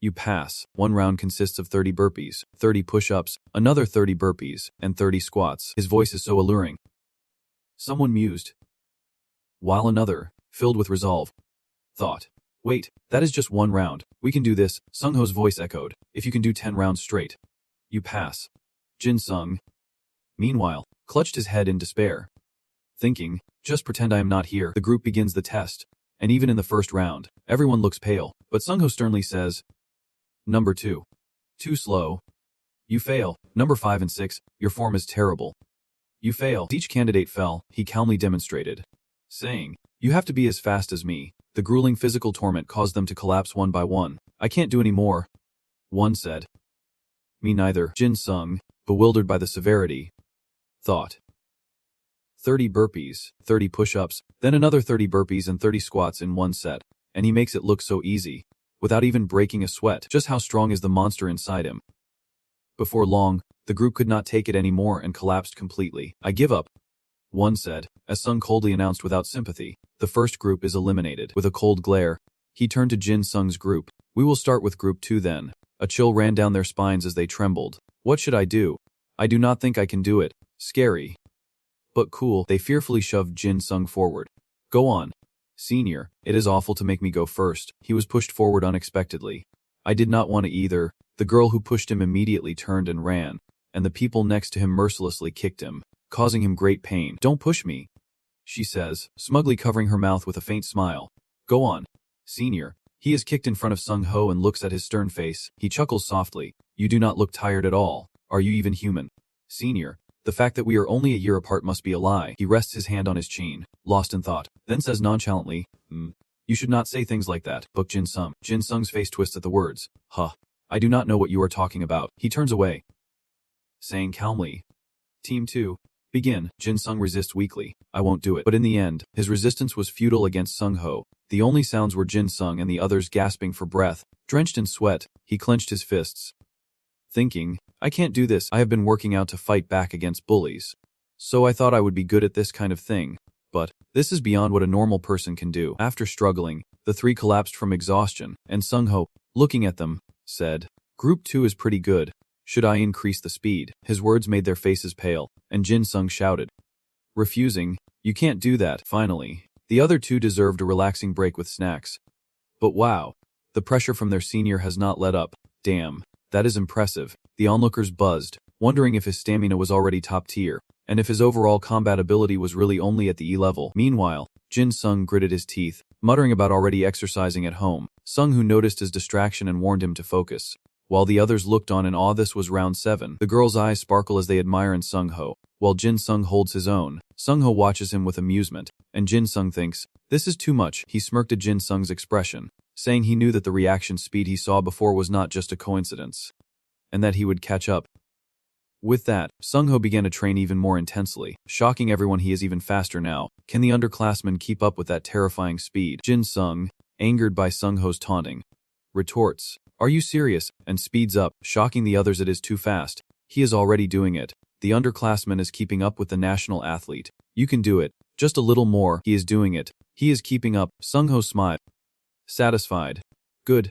you pass. One round consists of 30 burpees, 30 push-ups, another 30 burpees, and 30 squats. His voice is so alluring. Someone mused, while another, filled with resolve, thought, wait, that is just one round. We can do this. Sung Ho's voice echoed. If you can do 10 rounds straight, you pass. Jin Sung, meanwhile, clutched his head in despair, thinking, just pretend I am not here. The group begins the test, and even in the first round, everyone looks pale, but Sung Ho sternly says, Number 2. Too slow. You fail. Number 5 and 6, your form is terrible. You fail. Each candidate fell, he calmly demonstrated, saying, you have to be as fast as me. The grueling physical torment caused them to collapse one by one. I can't do any more. One said. Me neither. Jin Sung, bewildered by the severity, thought. 30 burpees, 30 push-ups, then another 30 burpees and 30 squats in one set, and he makes it look so easy. without even breaking a sweat. Just how strong is the monster inside him? Before long, the group could not take it anymore and collapsed completely. I give up, one said, as Sung coldly announced without sympathy. The first group is eliminated. With a cold glare, he turned to Jin Sung's group. We will start with group 2 then. A chill ran down their spines as they trembled. What should I do? I do not think I can do it. Scary. But cool. They fearfully shoved Jin Sung forward. Go on. Senior, it is awful to make me go first. He was pushed forward unexpectedly. I did not want to either. The girl who pushed him immediately turned and ran, and the people next to him mercilessly kicked him, causing him great pain. Don't push me, she says, smugly covering her mouth with a faint smile. Go on. Senior. He is kicked in front of Sung Ho and looks at his stern face. He chuckles softly. You do not look tired at all. Are you even human? Senior. The fact that we are only a year apart must be a lie. He rests his hand on his chin, lost in thought, then says nonchalantly, You should not say things like that. Book Jin Sung. Jin Sung's face twists at the words. Huh. I do not know what you are talking about. He turns away, saying calmly, Team 2. Begin. Jin Sung resists weakly. I won't do it. But in the end, his resistance was futile against Sung Ho. The only sounds were Jin Sung and the others gasping for breath. Drenched in sweat, he clenched his fists, thinking, I can't do this. I have been working out to fight back against bullies. So I thought I would be good at this kind of thing. But this is beyond what a normal person can do. After struggling, the three collapsed from exhaustion, and Sung Ho, looking at them, said, Group 2 is pretty good. Should I increase the speed? His words made their faces pale, and Jin Sung shouted, refusing, You can't do that. Finally, the other two deserved a relaxing break with snacks. But wow, the pressure from their senior has not let up. Damn, that is impressive. The onlookers buzzed, wondering if his stamina was already top tier, and if his overall combat ability was really only at the E level. Meanwhile, Jin Sung gritted his teeth, muttering about already exercising at home. Sung Ho noticed his distraction and warned him to focus. While the others looked on in awe, this was round 7. The girls' eyes sparkle as they admire in Sung Ho. While Jin Sung holds his own, Sung Ho watches him with amusement, and Jin Sung thinks, this is too much. He smirked at Jin Sung's expression, saying he knew that the reaction speed he saw before was not just a coincidence, and that he would catch up. With that, Sung Ho began to train even more intensely, shocking everyone he is even faster now. Can the underclassmen keep up with that terrifying speed? Jin Sung, angered by Sung Ho's taunting, retorts, Are you serious? And speeds up, shocking the others. It is too fast. He is already doing it. The underclassman is keeping up with the national athlete. You can do it. Just a little more. He is doing it. He is keeping up. Sung Ho smiled, satisfied. Good.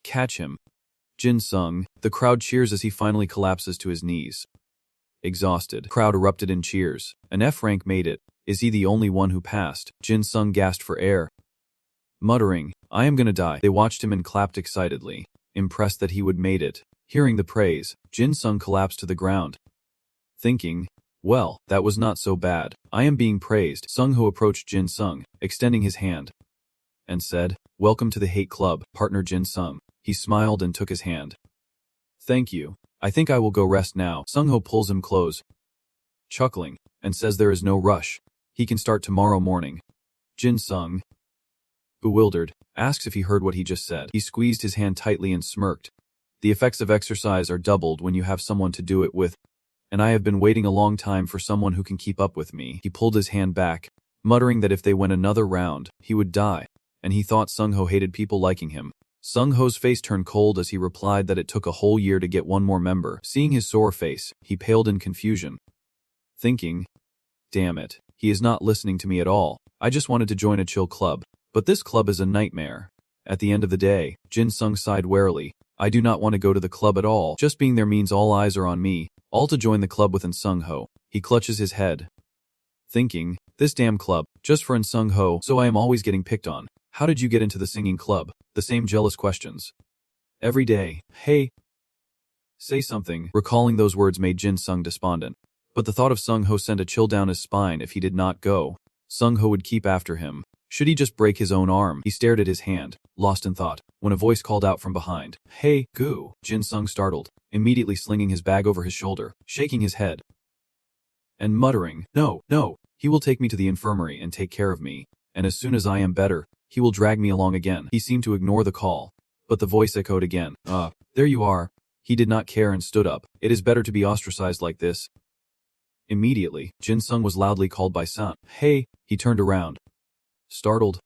Catch him. Jin Sung. The crowd cheers as he finally collapses to his knees. Exhausted. Crowd erupted in cheers. An F rank made it. Is he the only one who passed? Jin Sung gasped for air, muttering, I am gonna die. They watched him and clapped excitedly, impressed that he would made it. Hearing the praise, Jin Sung collapsed to the ground, thinking, well, that was not so bad. I am being praised. Sung Ho approached Jin Sung, extending his hand, and said, Welcome to the Hate Club, partner Jin Sung. He smiled and took his hand. Thank you. I think I will go rest now. Sung Ho pulls him close, chuckling, and says there is no rush. He can start tomorrow morning. Jin Sung, bewildered, asks if he heard what he just said. He squeezed his hand tightly and smirked. The effects of exercise are doubled when you have someone to do it with, and I have been waiting a long time for someone who can keep up with me. He pulled his hand back, muttering that if they went another round, he would die, and he thought Sung Ho hated people liking him. Sung Ho's face turned cold as he replied that it took a whole year to get one more member. Seeing his sore face, he paled in confusion, thinking, damn it, he is not listening to me at all. I just wanted to join a chill club, but this club is a nightmare. At the end of the day, Jin Sung sighed warily. I do not want to go to the club at all. Just being there means all eyes are on me. All to join the club with Sung Ho. He clutches his head, thinking, this damn club, just for Sung Ho, so I am always getting picked on. How did you get into the singing club? The same jealous questions. Every day. Hey, say something. Recalling those words made Jin Sung despondent. But the thought of Sung Ho sent a chill down his spine. If he did not go, Sung Ho would keep after him. Should he just break his own arm? He stared at his hand, lost in thought, when a voice called out from behind. Hey, Goo. Jin Sung startled, immediately slinging his bag over his shoulder, shaking his head, and muttering, No, he will take me to the infirmary and take care of me, and as soon as I am better, he will drag me along again. He seemed to ignore the call, but the voice echoed again. There you are. He did not care and stood up. It is better to be ostracized like this. Immediately, Jin Sung was loudly called by Sun. Hey, he turned around, startled,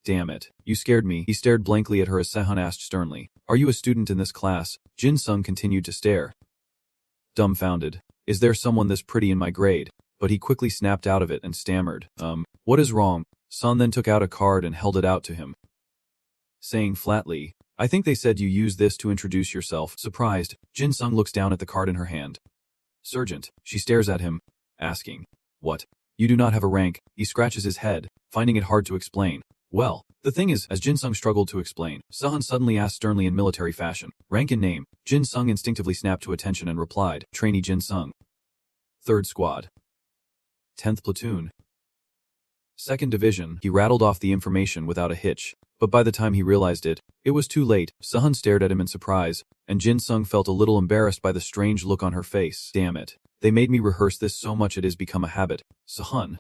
Damn it. You scared me. He stared blankly at her as Sehun asked sternly, "Are you a student in this class?" Jin Sung continued to stare, dumbfounded. "Is there someone this pretty in my grade?" But he quickly snapped out of it and stammered, What is wrong?" Sun then took out a card and held it out to him, saying flatly, "I think they said you use this to introduce yourself." Surprised, Jin Sung looks down at the card in her hand. "Sergeant." She stares at him, asking, "What? You do not have a rank?" He scratches his head, finding it hard to explain. "Well, the thing is," as Jin Sung struggled to explain, Sehun suddenly asked sternly in military fashion, "Rank and name?" Jin Sung instinctively snapped to attention and replied, "Trainee Jin Sung. 3rd Squad. 10th Platoon. 2nd Division." He rattled off the information without a hitch, but by the time he realized it, it was too late. Sehun stared at him in surprise, and Jin Sung felt a little embarrassed by the strange look on her face. "Damn it. They made me rehearse this so much it has become a habit." Sehun,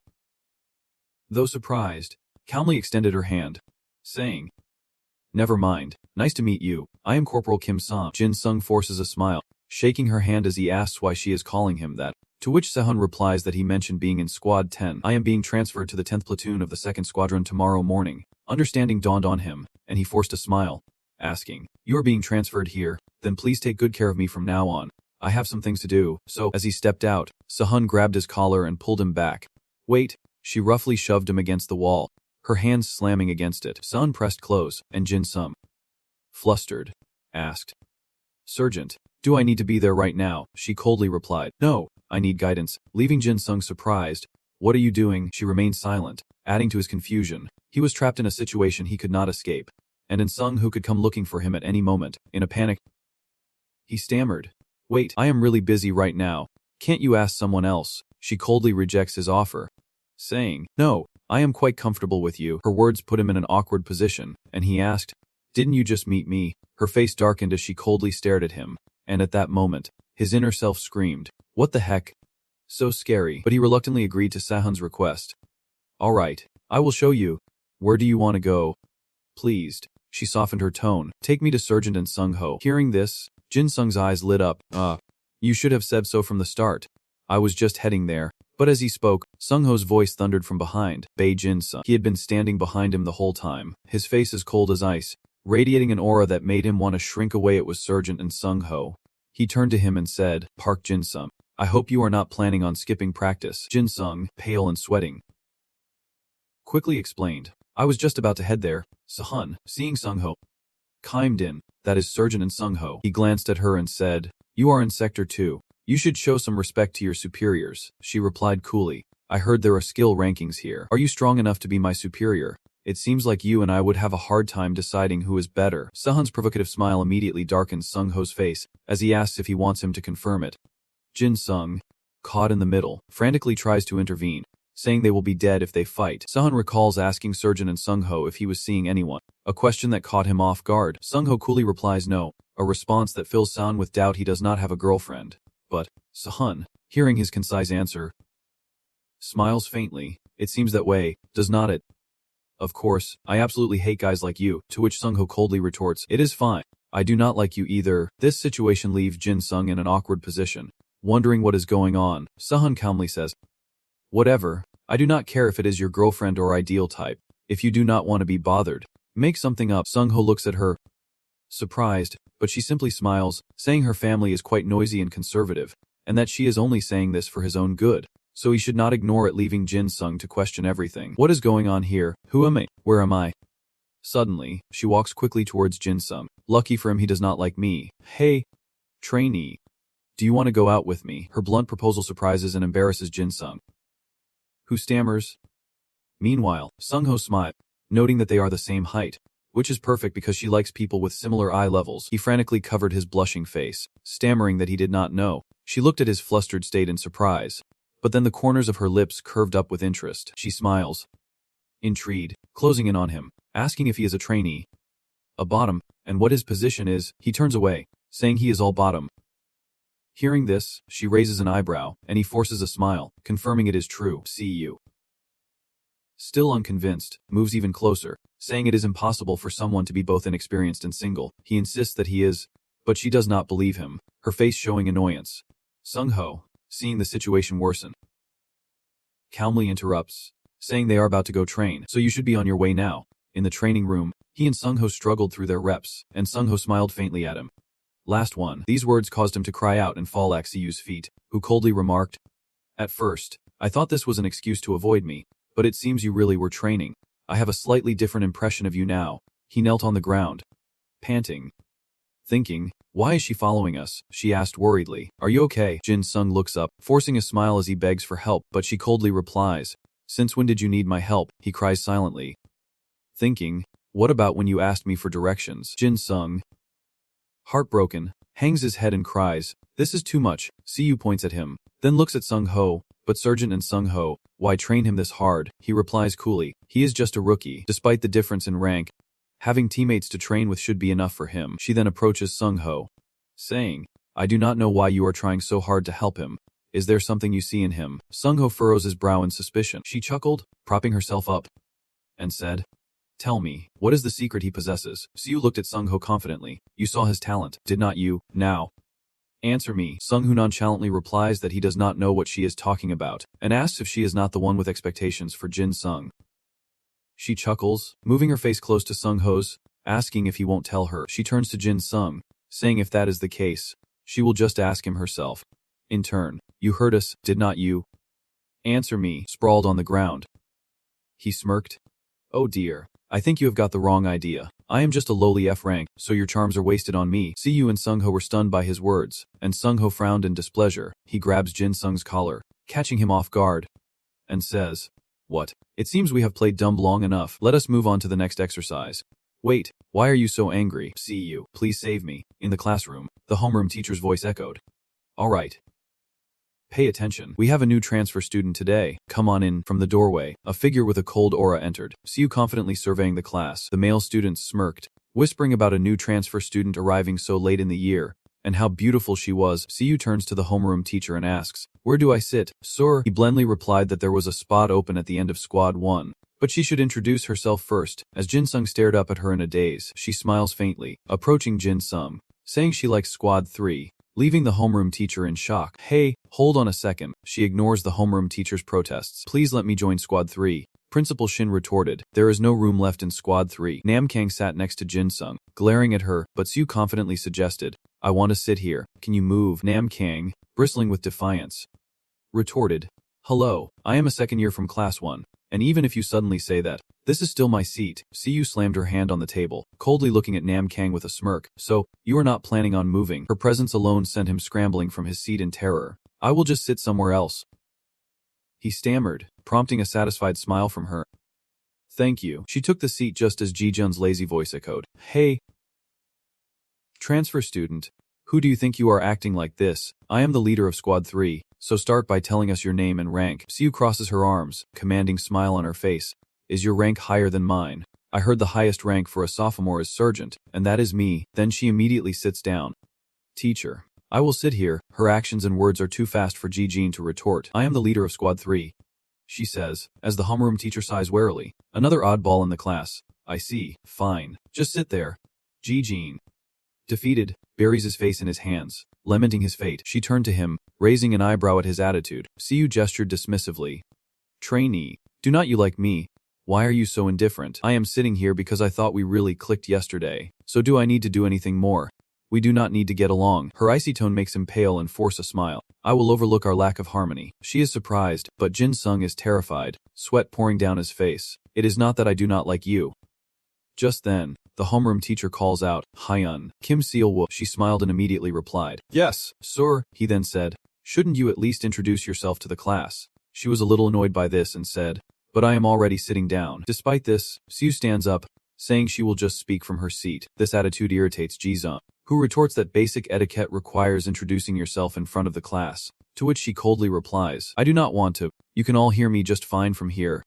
though surprised, calmly extended her hand, saying, "Never mind. Nice to meet you. I am Corporal Kim Sahan." Jin Sung forces a smile, shaking her hand as he asks why she is calling him that, to which Sehun replies that he mentioned being in Squad 10. "I am being transferred to the 10th Platoon of the 2nd Squadron tomorrow morning." Understanding dawned on him, and he forced a smile, asking, "You are being transferred here? Then please take good care of me from now on. I have some things to do." So, as he stepped out, Sehun grabbed his collar and pulled him back. "Wait." She roughly shoved him against the wall, her hands slamming against it. Sehun pressed close, and Jin Sung, flustered, asked, "Sergeant, do I need to be there right now?" She coldly replied, "No, I need guidance." Leaving Jin Sung surprised. "What are you doing?" She remained silent, adding to his confusion. He was trapped in a situation he could not escape, and in Sung who could come looking for him at any moment. In a panic, he stammered, "Wait, I am really busy right now. Can't you ask someone else?" She coldly rejects his offer, saying, "No, I am quite comfortable with you." Her words put him in an awkward position, and he asked, "Didn't you just meet me?" Her face darkened as she coldly stared at him, and at that moment, his inner self screamed, "What the heck?" So scary, but he reluctantly agreed to Sehun's request. "All right, I will show you. Where do you want to go?" Pleased, she softened her tone, "Take me to Sergeant and Sung Ho." Hearing this, Jin Sung's eyes lit up. You should have said so from the start. I was just heading there." But as he spoke, Sung Ho's voice thundered from behind, "Bei Jin Sung." He had been standing behind him the whole time, his face as cold as ice, radiating an aura that made him want to shrink away. It was Sergeant and Sung Ho. He turned to him and said, "Park Jin Sung. I hope you are not planning on skipping practice." Jin Sung, pale and sweating, quickly explained, "I was just about to head there." Sehun, seeing Sung Ho, chimed in, "That is Sergeant and Sung Ho." He glanced at her and said, "You are in Sector 2. You should show some respect to your superiors." She replied coolly, "I heard there are skill rankings here. Are you strong enough to be my superior? It seems like you and I would have a hard time deciding who is better." Sehun's provocative smile immediately darkens Sung Ho's face, as he asks if he wants him to confirm it. Jin Sung, caught in the middle, frantically tries to intervene, saying they will be dead if they fight. Sehun recalls asking Sergeant and Sung Ho if he was seeing anyone, a question that caught him off guard. Sung Ho coolly replies no, a response that fills Sehun with doubt. He does not have a girlfriend. But Sehun, hearing his concise answer, smiles faintly. "It seems that way, does not it?" "Of course, I absolutely hate guys like you," to which Sung Ho coldly retorts, "It is fine. I do not like you either." This situation leaves Jin Sung in an awkward position, wondering what is going on. Sehun calmly says, "Whatever, I do not care if it is your girlfriend or ideal type. If you do not want to be bothered, make something up." Sung Ho looks at her, surprised, but she simply smiles, saying her family is quite noisy and conservative, and that she is only saying this for his own good, so he should not ignore it, leaving Jin Sung to question everything. What is going on here? Who am I? Where am I? Suddenly, she walks quickly towards Jin Sung. Lucky for him he does not like me. "Hey, trainee. Do you want to go out with me?" Her blunt proposal surprises and embarrasses Jin Sung, who stammers. Meanwhile, Sung Ho smiled, noting that they are the same height, which is perfect because she likes people with similar eye levels. He frantically covered his blushing face, stammering that he did not know. She looked at his flustered state in surprise, but then the corners of her lips curved up with interest. She smiles, intrigued, closing in on him, asking if he is a trainee, a bottom, and what his position is. He turns away, saying he is all bottom. Hearing this, she raises an eyebrow, and he forces a smile, confirming it is true. "See you." Still unconvinced, moves even closer, saying it is impossible for someone to be both inexperienced and single. He insists that he is, but she does not believe him, her face showing annoyance. Sung Ho, seeing the situation worsen, calmly interrupts, saying they are about to go train, so you should be on your way now. In the training room, he and Sung-ho struggled through their reps, and Sung-ho smiled faintly at him. Last one. These words caused him to cry out and fall at Siyu's feet, who coldly remarked, "At first, I thought this was an excuse to avoid me, but it seems you really were training. I have a slightly different impression of you now." He knelt on the ground, panting. Thinking, "Why is she following us?" she asked worriedly. "Are you okay?" Jin Sung looks up, forcing a smile as he begs for help, but she coldly replies, "Since when did you need my help?" He cries silently. Thinking, "What about when you asked me for directions?" Jin Sung, heartbroken, hangs his head and cries, "This is too much." Siyu points at him, then looks at Sung-ho. "But Sergeant and Sung-ho, why train him this hard?" He replies coolly, "He is just a rookie. Despite the difference in rank, having teammates to train with should be enough for him." She then approaches Sung-ho, saying, "I do not know why you are trying so hard to help him. Is there something you see in him?" Sung-ho furrows his brow in suspicion. She chuckled, propping herself up, and said, "Tell me, what is the secret he possesses?" Siyu looked at Sung-ho confidently. "You saw his talent, did not you? Now, answer me." Sung-ho nonchalantly replies that he does not know what she is talking about, and asks if she is not the one with expectations for Jin Sung. She chuckles, moving her face close to Sung-ho's, asking if he won't tell her. She turns to Jin Sung, saying if that is the case, she will just ask him herself. In turn, "You heard us, did not you? Answer me." Sprawled on the ground, he smirked. "Oh dear. I think you have got the wrong idea. I am just a lowly F rank, so your charms are wasted on me." Siyu and Sung-ho were stunned by his words, and Sung-ho frowned in displeasure. He grabs Jin Sung's collar, catching him off guard, and says, "What? It seems we have played dumb long enough. Let us move on to the next exercise." "Wait, why are you so angry?" "Siyu, please save me." In the classroom, the homeroom teacher's voice echoed. "All right. Pay attention. We have a new transfer student today. Come on in." From the doorway, a figure with a cold aura entered, Siyu confidently surveying the class. The male students smirked, whispering about a new transfer student arriving so late in the year, and how beautiful she was. Siyu turns to the homeroom teacher and asks, "Where do I sit, sir?" He blandly replied that there was a spot open at the end of Squad 1, but she should introduce herself first. As Jin Sung stared up at her in a daze, she smiles faintly, approaching Jin Sung, saying she likes Squad 3. Leaving the homeroom teacher in shock. "Hey, hold on a second." She ignores the homeroom teacher's protests. "Please let me join Squad 3. Principal Shin retorted. "There is no room left in Squad 3. Namkang sat next to Jin Sung, glaring at her, but Siyu confidently suggested, "I want to sit here. Can you move?" Namkang, bristling with defiance, retorted, "Hello, I am a second year from Class 1, and even if you suddenly say that, this is still my seat." Siyu slammed her hand on the table, coldly looking at Namkang with a smirk. "So, you are not planning on moving?" Her presence alone sent him scrambling from his seat in terror. "I will just sit somewhere else," he stammered, prompting a satisfied smile from her. "Thank you." She took the seat just as Ji-jun's lazy voice echoed. "Hey, transfer student, who do you think you are acting like this? I am the leader of Squad 3, so start by telling us your name and rank." Siyu crosses her arms, commanding smile on her face. "Is your rank higher than mine? I heard the highest rank for a sophomore is sergeant, and that is me." Then she immediately sits down. "Teacher, I will sit here." Her actions and words are too fast for Ji-jin to retort. "I am the leader of Squad 3, she says, as the homeroom teacher sighs warily. "Another oddball in the class. I see. Fine. Just sit there." Ji-jin, defeated, buries his face in his hands, lamenting his fate. She turned to him, raising an eyebrow at his attitude. Siyu gestured dismissively. "Trainee, do not you like me? Why are you so indifferent?" "I am sitting here because I thought we really clicked yesterday. So do I need to do anything more? We do not need to get along." Her icy tone makes him pale and force a smile. "I will overlook our lack of harmony." She is surprised, but Jin Sung is terrified, sweat pouring down his face. "It is not that I do not like you." Just then, the homeroom teacher calls out, "Hyun, Kim Seal-woo." She smiled and immediately replied, "Yes, sir." He then said, "Shouldn't you at least introduce yourself to the class?" She was a little annoyed by this and said, "But I am already sitting down." Despite this, Siu stands up, saying she will just speak from her seat. This attitude irritates Ji-sung, who retorts that basic etiquette requires introducing yourself in front of the class, to which she coldly replies, "I do not want to. You can all hear me just fine from here."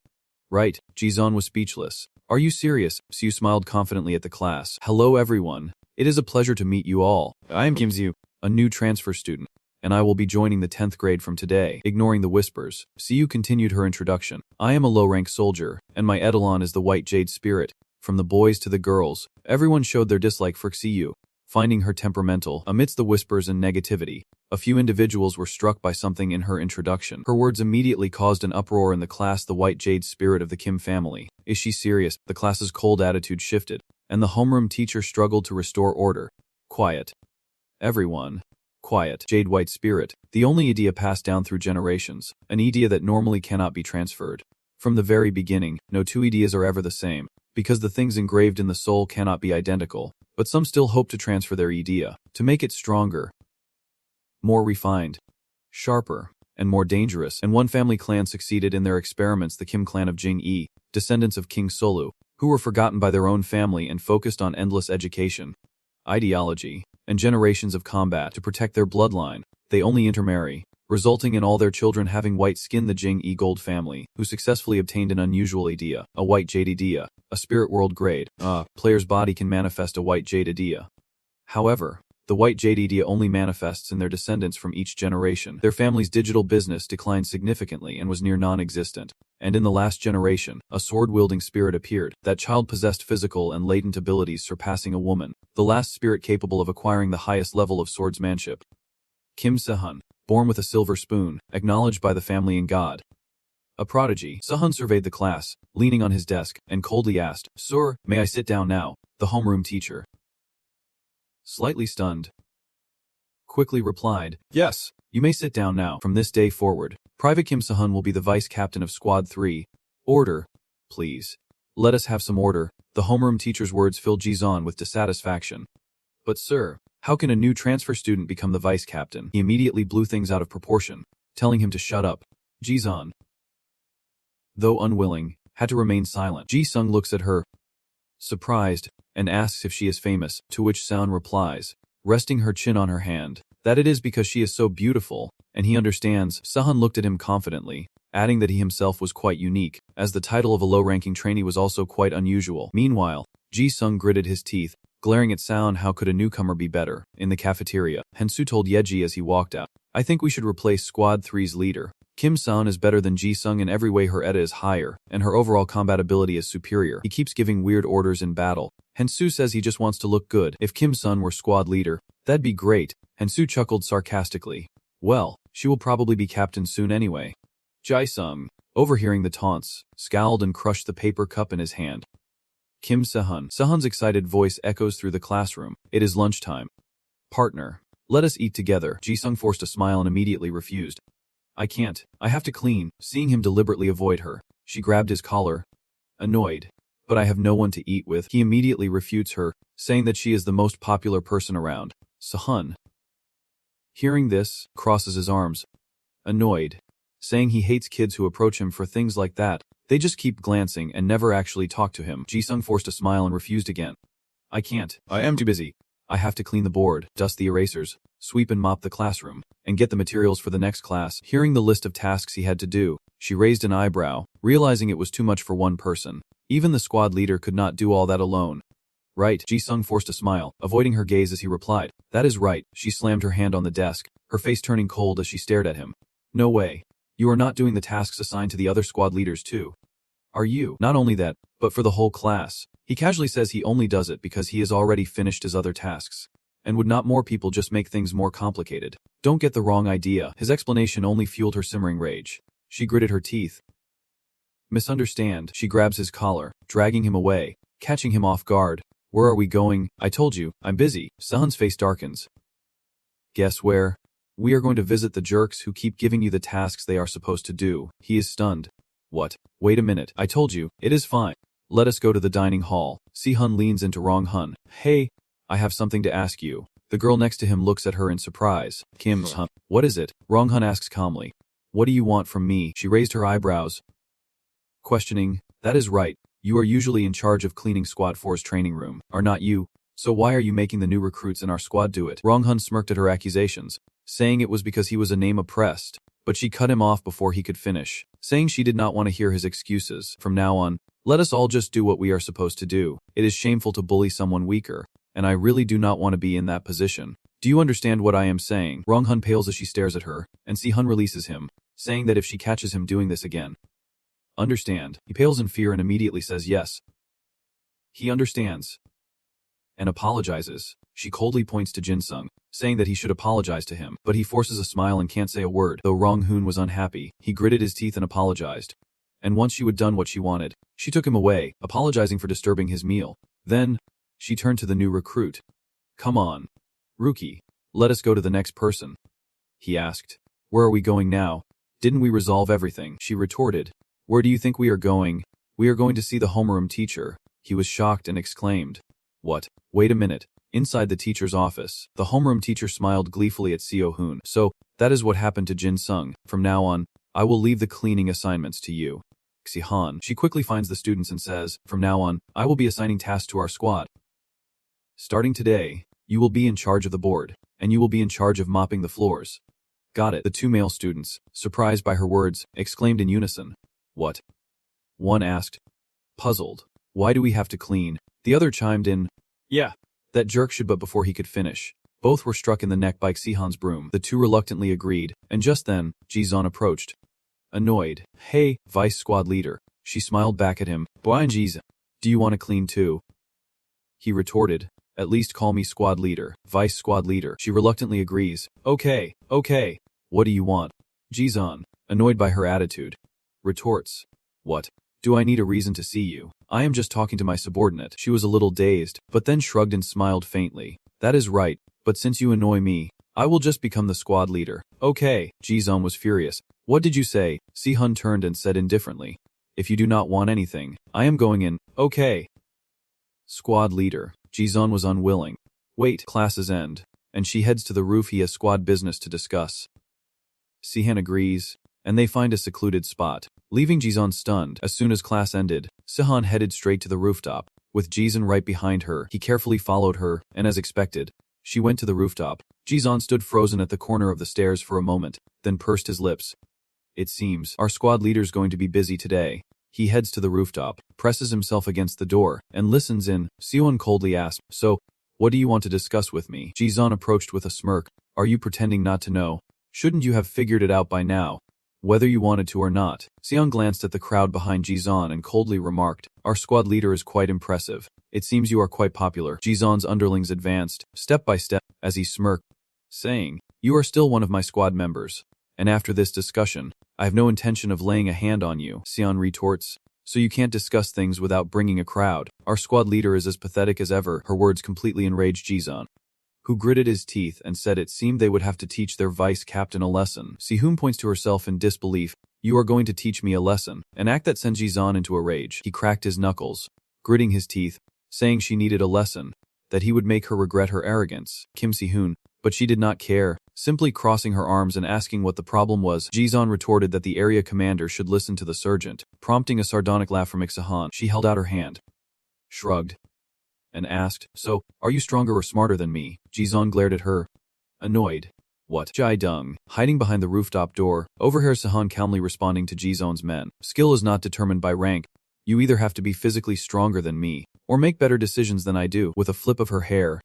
Right, Ji-sung was speechless. "Are you serious?" Siu smiled confidently at the class. "Hello everyone. It is a pleasure to meet you all. I am Kim Siu, a new transfer student, and I will be joining the 10th grade from today." Ignoring the whispers, Siu continued her introduction. "I am a low-rank soldier, and my etalon is the white jade spirit." From the boys to the girls, everyone showed their dislike for Siu, finding her temperamental. Amidst the whispers and negativity, a few individuals were struck by something in her introduction. Her words immediately caused an uproar in the class. The white jade spirit of the Kim family. Is she serious? The class's cold attitude shifted, and the homeroom teacher struggled to restore order. Quiet. Everyone. Quiet. Jade white spirit, the only idea passed down through generations, an idea that normally cannot be transferred. From the very beginning, no two ideas are ever the same, because the things engraved in the soul cannot be identical, but some still hope to transfer their idea, to make it stronger, more refined, sharper, and more dangerous. And one family clan succeeded in their experiments, the Kim clan of Jing-yi, descendants of King Solu, who were forgotten by their own family and focused on endless education, ideology, and generations of combat. To protect their bloodline, they only intermarry, resulting in all their children having white skin. The Jing-yi gold family, who successfully obtained an unusual idea, a white jade idea, a spirit world grade. Player's body can manifest a white jade idea. However, the white jade idea only manifests in their descendants from each generation. Their family's digital business declined significantly and was near non-existent. And in the last generation, a sword-wielding spirit appeared. That child possessed physical and latent abilities surpassing a woman, the last spirit capable of acquiring the highest level of swordsmanship. Kim Sahan, born with a silver spoon, acknowledged by the family and God. A prodigy, Sahan surveyed the class, leaning on his desk, and coldly asked, "Sir, may I sit down now?" The homeroom teacher, slightly stunned, quickly replied, "Yes, you may sit down now. From this day forward, Private Kim Sahan will be the vice captain of Squad 3. Order, please. Let us have some order." The homeroom teacher's words filled Jizan with dissatisfaction. "But sir, how can a new transfer student become the vice captain?" He immediately blew things out of proportion, telling him to shut up. Jizan, though unwilling, had to remain silent. Ji-sung looks at her, surprised, and asks if she is famous, to which Sound replies, resting her chin on her hand, that it is because she is so beautiful, and he understands. Sahan looked at him confidently, adding that he himself was quite unique, as the title of a low-ranking trainee was also quite unusual. Meanwhile, Ji-sung gritted his teeth, glaring at Sound. How could a newcomer be better? In the cafeteria, Hensu told Yeji as he walked out, "I think we should replace Squad 3's leader. Kim Sahan is better than Ji-sung in every way. Her ETA is higher, and her overall combat ability is superior. He keeps giving weird orders in battle. Hensu says he just wants to look good. If Kim Sahan were squad leader, that'd be great." Hensu chuckled sarcastically. "Well, she will probably be captain soon anyway." Ji-sung, overhearing the taunts, scowled and crushed the paper cup in his hand. Kim Sahan. Sahan's excited voice echoes through the classroom. "It is lunchtime. Partner, let us eat together." Ji-sung forced a smile and immediately refused. "I can't. I have to clean." Seeing him deliberately avoid her, she grabbed his collar, annoyed. "But I have no one to eat with." He immediately refutes her, saying that she is the most popular person around. Sahan, hearing this, crosses his arms, annoyed, saying he hates kids who approach him for things like that. They just keep glancing and never actually talk to him. Ji-sung forced a smile and refused again. "I can't. I am too busy. I have to clean the board, dust the erasers, sweep and mop the classroom, and get the materials for the next class." Hearing the list of tasks he had to do, she raised an eyebrow, realizing it was too much for one person. Even the squad leader could not do all that alone. "Right." Ji-sung forced a smile, avoiding her gaze as he replied, "That is right." She slammed her hand on the desk, her face turning cold as she stared at him. "No way. You are not doing the tasks assigned to the other squad leaders too, are you?" "Not only that, but for the whole class." He casually says he only does it because he has already finished his other tasks. And would not more people just make things more complicated? Don't get the wrong idea. His explanation only fueled her simmering rage. She gritted her teeth. "Misunderstand." She grabs his collar, dragging him away, catching him off guard. "Where are we going?" "I told you, I'm busy." Sahan's face darkens. "Guess where?" "We are going to visit the jerks who keep giving you the tasks they are supposed to do." He is stunned. "What? Wait a minute. I told you, it is fine. Let us go to the dining hall." Si-hun leans into Rong-hun. "Hey, I have something to ask you." The girl next to him looks at her in surprise. Kim Sahan. "What is it?" Rong-hun asks calmly. "What do you want from me?" She raised her eyebrows, questioning. "That is right. You are usually in charge of cleaning Squad 4's training room, are not you? So why are you making the new recruits in our squad do it?" Rong-hun smirked at her accusations, saying it was because he was a name oppressed, but she cut him off before he could finish, saying she did not want to hear his excuses. "From now on, let us all just do what we are supposed to do. It is shameful to bully someone weaker, and I really do not want to be in that position. Do you understand what I am saying?" Rong-hun pales as she stares at her, and Si-hun releases him, saying that if she catches him doing this again. "Understand." He pales in fear and immediately says yes. He understands and apologizes. She coldly points to Jin-sung, saying that he should apologize to him, but he forces a smile and can't say a word. Though Rong-hoon was unhappy, he gritted his teeth and apologized. And once she had done what she wanted, she took him away, apologizing for disturbing his meal. Then, she turned to the new recruit. "Come on, Rookie, let us go to the next person," he asked. "Where are we going now? Didn't we resolve everything?" She retorted. "Where do you think we are going? We are going to see the homeroom teacher." He was shocked and exclaimed. "What? Wait a minute." Inside the teacher's office, the homeroom teacher smiled gleefully at Seo-hoon. "So, that is what happened to Jin-sung. From now on, I will leave the cleaning assignments to you." Xihan. She quickly finds the students and says, "From now on, I will be assigning tasks to our squad. Starting today, you will be in charge of the board, and you will be in charge of mopping the floors." "Got it." The two male students, surprised by her words, exclaimed in unison. "What?" One asked, puzzled. "Why do we have to clean?" The other chimed in, "Yeah, that jerk should," but before he could finish, both were struck in the neck by Xihan's broom. The two reluctantly agreed, and just then, Ji-sun approached. Annoyed, "Hey, vice squad leader." She smiled back at him. "Boy, Ji-sun, do you want to clean too?" He retorted, "At least call me squad leader, vice squad leader." She reluctantly agrees. Okay. What do you want?" Ji-sun, annoyed by her attitude, retorts. "What? Do I need a reason to see you? I am just talking to my subordinate." She was a little dazed, but then shrugged and smiled faintly. "That is right, but since you annoy me, I will just become the squad leader." "Okay." Ji-sun was furious. "What did you say?" Si-hun turned and said indifferently. "If you do not want anything, I am going in." "Okay." Squad leader. Ji-sun was unwilling. "Wait, classes end," and she heads to the roof. He has squad business to discuss. Si-han agrees, and they find a secluded spot, leaving Ji-sun stunned. As soon as class ended, Si-han headed straight to the rooftop. With Ji-sun right behind her, he carefully followed her, and as expected, she went to the rooftop. Ji-sun stood frozen at the corner of the stairs for a moment, then pursed his lips. "It seems our squad leader's going to be busy today." He heads to the rooftop, presses himself against the door, and listens in. Seo-hun coldly asks, "So, what do you want to discuss with me?" Ji-sun approached with a smirk. "Are you pretending not to know? Shouldn't you have figured it out by now, whether you wanted to or not?" Seo-hun glanced at the crowd behind Ji-sun and coldly remarked, "Our squad leader is quite impressive. It seems you are quite popular." Ji-sun's underlings advanced, step by step, as he smirked, saying, "You are still one of my squad members. And after this discussion, I have no intention of laying a hand on you." Seo-hun retorts, "So you can't discuss things without bringing a crowd. Our squad leader is as pathetic as ever." Her words completely enraged Ji-sun, who gritted his teeth and said it seemed they would have to teach their vice captain a lesson. Si-hoon points to herself in disbelief. "You are going to teach me a lesson?" An act that sent Ji-sun into a rage. He cracked his knuckles, gritting his teeth, saying she needed a lesson, that he would make her regret her arrogance. Kim Si-hoon, but she did not care, simply crossing her arms and asking what the problem was. Ji-sun retorted that the area commander should listen to the sergeant, prompting a sardonic laugh from Xihan. She held out her hand, shrugged, and asked, "So, are you stronger or smarter than me?" Ji-sun glared at her, annoyed. "What?" Jai-dung, hiding behind the rooftop door, overhears Xihan calmly responding to Ji-sun's men. "Skill is not determined by rank. You either have to be physically stronger than me, or make better decisions than I do." With a flip of her hair,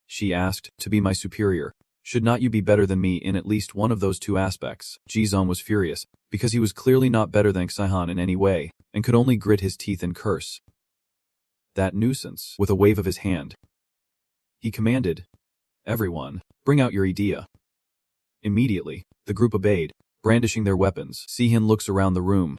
she asked, "To be my superior, should not you be better than me in at least one of those two aspects?" Ji-sun was furious, because he was clearly not better than Xihan in any way, and could only grit his teeth and curse. "That nuisance." With a wave of his hand, he commanded, "Everyone, bring out your idea." Immediately, the group obeyed, brandishing their weapons. Si-hin looks around the room,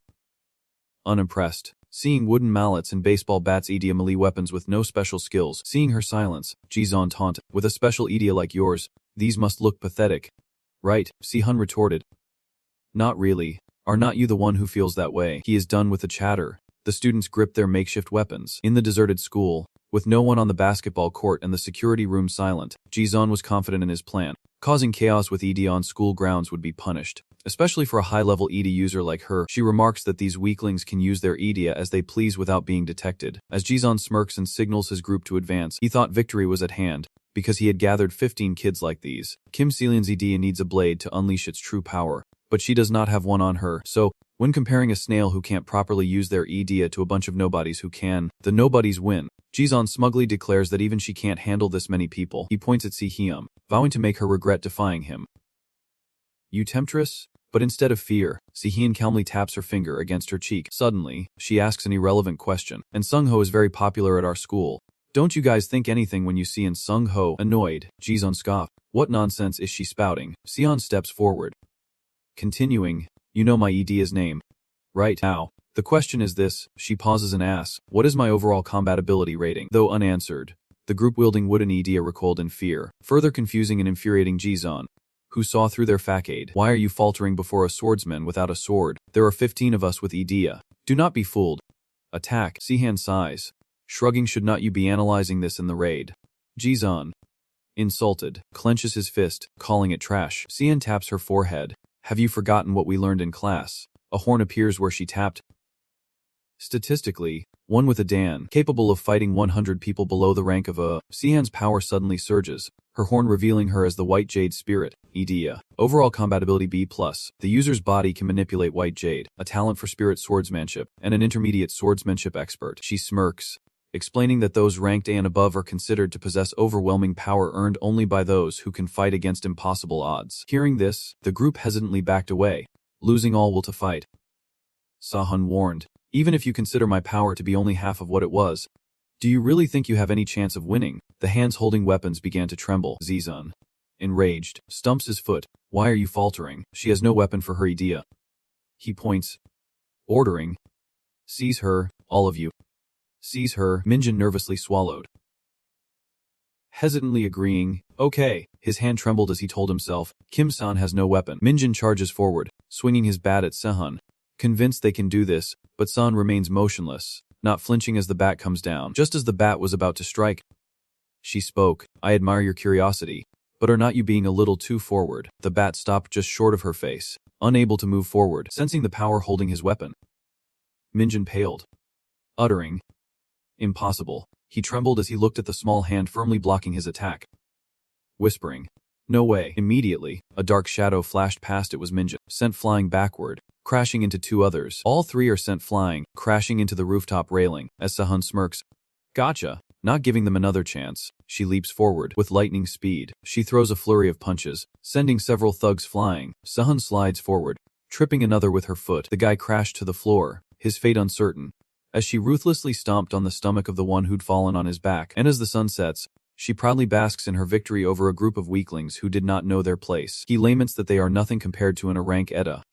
unimpressed, seeing wooden mallets and baseball bats. Idea melee weapons with no special skills. Seeing her silence, Ji-sun taunted, "With a special idea like yours, these must look pathetic, right?" Si-hun retorted, "Not really. Are not you the one who feels that way?" He is done with the chatter. The students gripped their makeshift weapons. In the deserted school, with no one on the basketball court and the security room silent, Ji-sun was confident in his plan. Causing chaos with ED on school grounds would be punished, especially for a high-level ED user like her. She remarks that these weaklings can use their ED as they please without being detected. As Ji-sun smirks and signals his group to advance, he thought victory was at hand, because he had gathered 15 kids like these. Kim Seelan's ED needs a blade to unleash its true power, but she does not have one on her, so when comparing a snail who can't properly use their ED to a bunch of nobodies who can, the nobodies win. Ji-sun smugly declares that even she can't handle this many people. He points at Si-hyum, vowing to make her regret defying him. "You temptress?" But instead of fear, Si-hyun calmly taps her finger against her cheek. Suddenly, she asks an irrelevant question. "And Sung-ho is very popular at our school. Don't you guys think anything when you see in Sung-ho? Annoyed, Ji-sun scoffed. What nonsense is she spouting? Seon steps forward. Continuing, you know my Idia's name. Right now. The question is this, she pauses and asks, what is my overall combatability rating? Though unanswered, the group wielding wooden Idia recoiled in fear, further confusing and infuriating Ji-sun, who saw through their facade. Why are you faltering before a swordsman without a sword? There are 15 of us with Idia. Do not be fooled. Attack. Sihan sighs. Shrugging, should not you be analyzing this in the raid? Ji-sun, insulted, clenches his fist, calling it trash. Sihan taps her forehead. Have you forgotten what we learned in class? A horn appears where she tapped. Statistically, one with a Dan, capable of fighting 100 people below the rank of a. Sihan's power suddenly surges, her horn revealing her as the White Jade Spirit, Idia. Overall combatability B+. The user's body can manipulate White Jade, a talent for spirit swordsmanship, and an intermediate swordsmanship expert. She smirks, explaining that those ranked A and above are considered to possess overwhelming power earned only by those who can fight against impossible odds. Hearing this, the group hesitantly backed away, losing all will to fight. Sahun warned, even if you consider my power to be only half of what it was, do you really think you have any chance of winning? The hands holding weapons began to tremble. Ji-sun, enraged, stumps his foot. Why are you faltering? She has no weapon for her idea. He points, ordering, seize her, all of you. Seize her. Minjin nervously swallowed, hesitantly agreeing, okay. His hand trembled as he told himself, Kim Sahan has no weapon. Minjin charges forward, swinging his bat at Sehun, convinced they can do this, but Sahan remains motionless, not flinching as the bat comes down. Just as the bat was about to strike, she spoke, I admire your curiosity, but are not you being a little too forward? The bat stopped just short of her face, unable to move forward, sensing the power holding his weapon. Minjin paled, uttering, impossible. He trembled as he looked at the small hand firmly blocking his attack, whispering, no way. Immediately, a dark shadow flashed past. It was Minjin, sent flying backward, crashing into two others. All three are sent flying, crashing into the rooftop railing, as Sahun smirks. Gotcha. Not giving them another chance, she leaps forward. With lightning speed, she throws a flurry of punches, sending several thugs flying. Sahun slides forward, tripping another with her foot. The guy crashed to the floor, his fate uncertain, as she ruthlessly stomped on the stomach of the one who'd fallen on his back. And as the sun sets, she proudly basks in her victory over a group of weaklings who did not know their place. He laments that they are nothing compared to an A-rank Edda.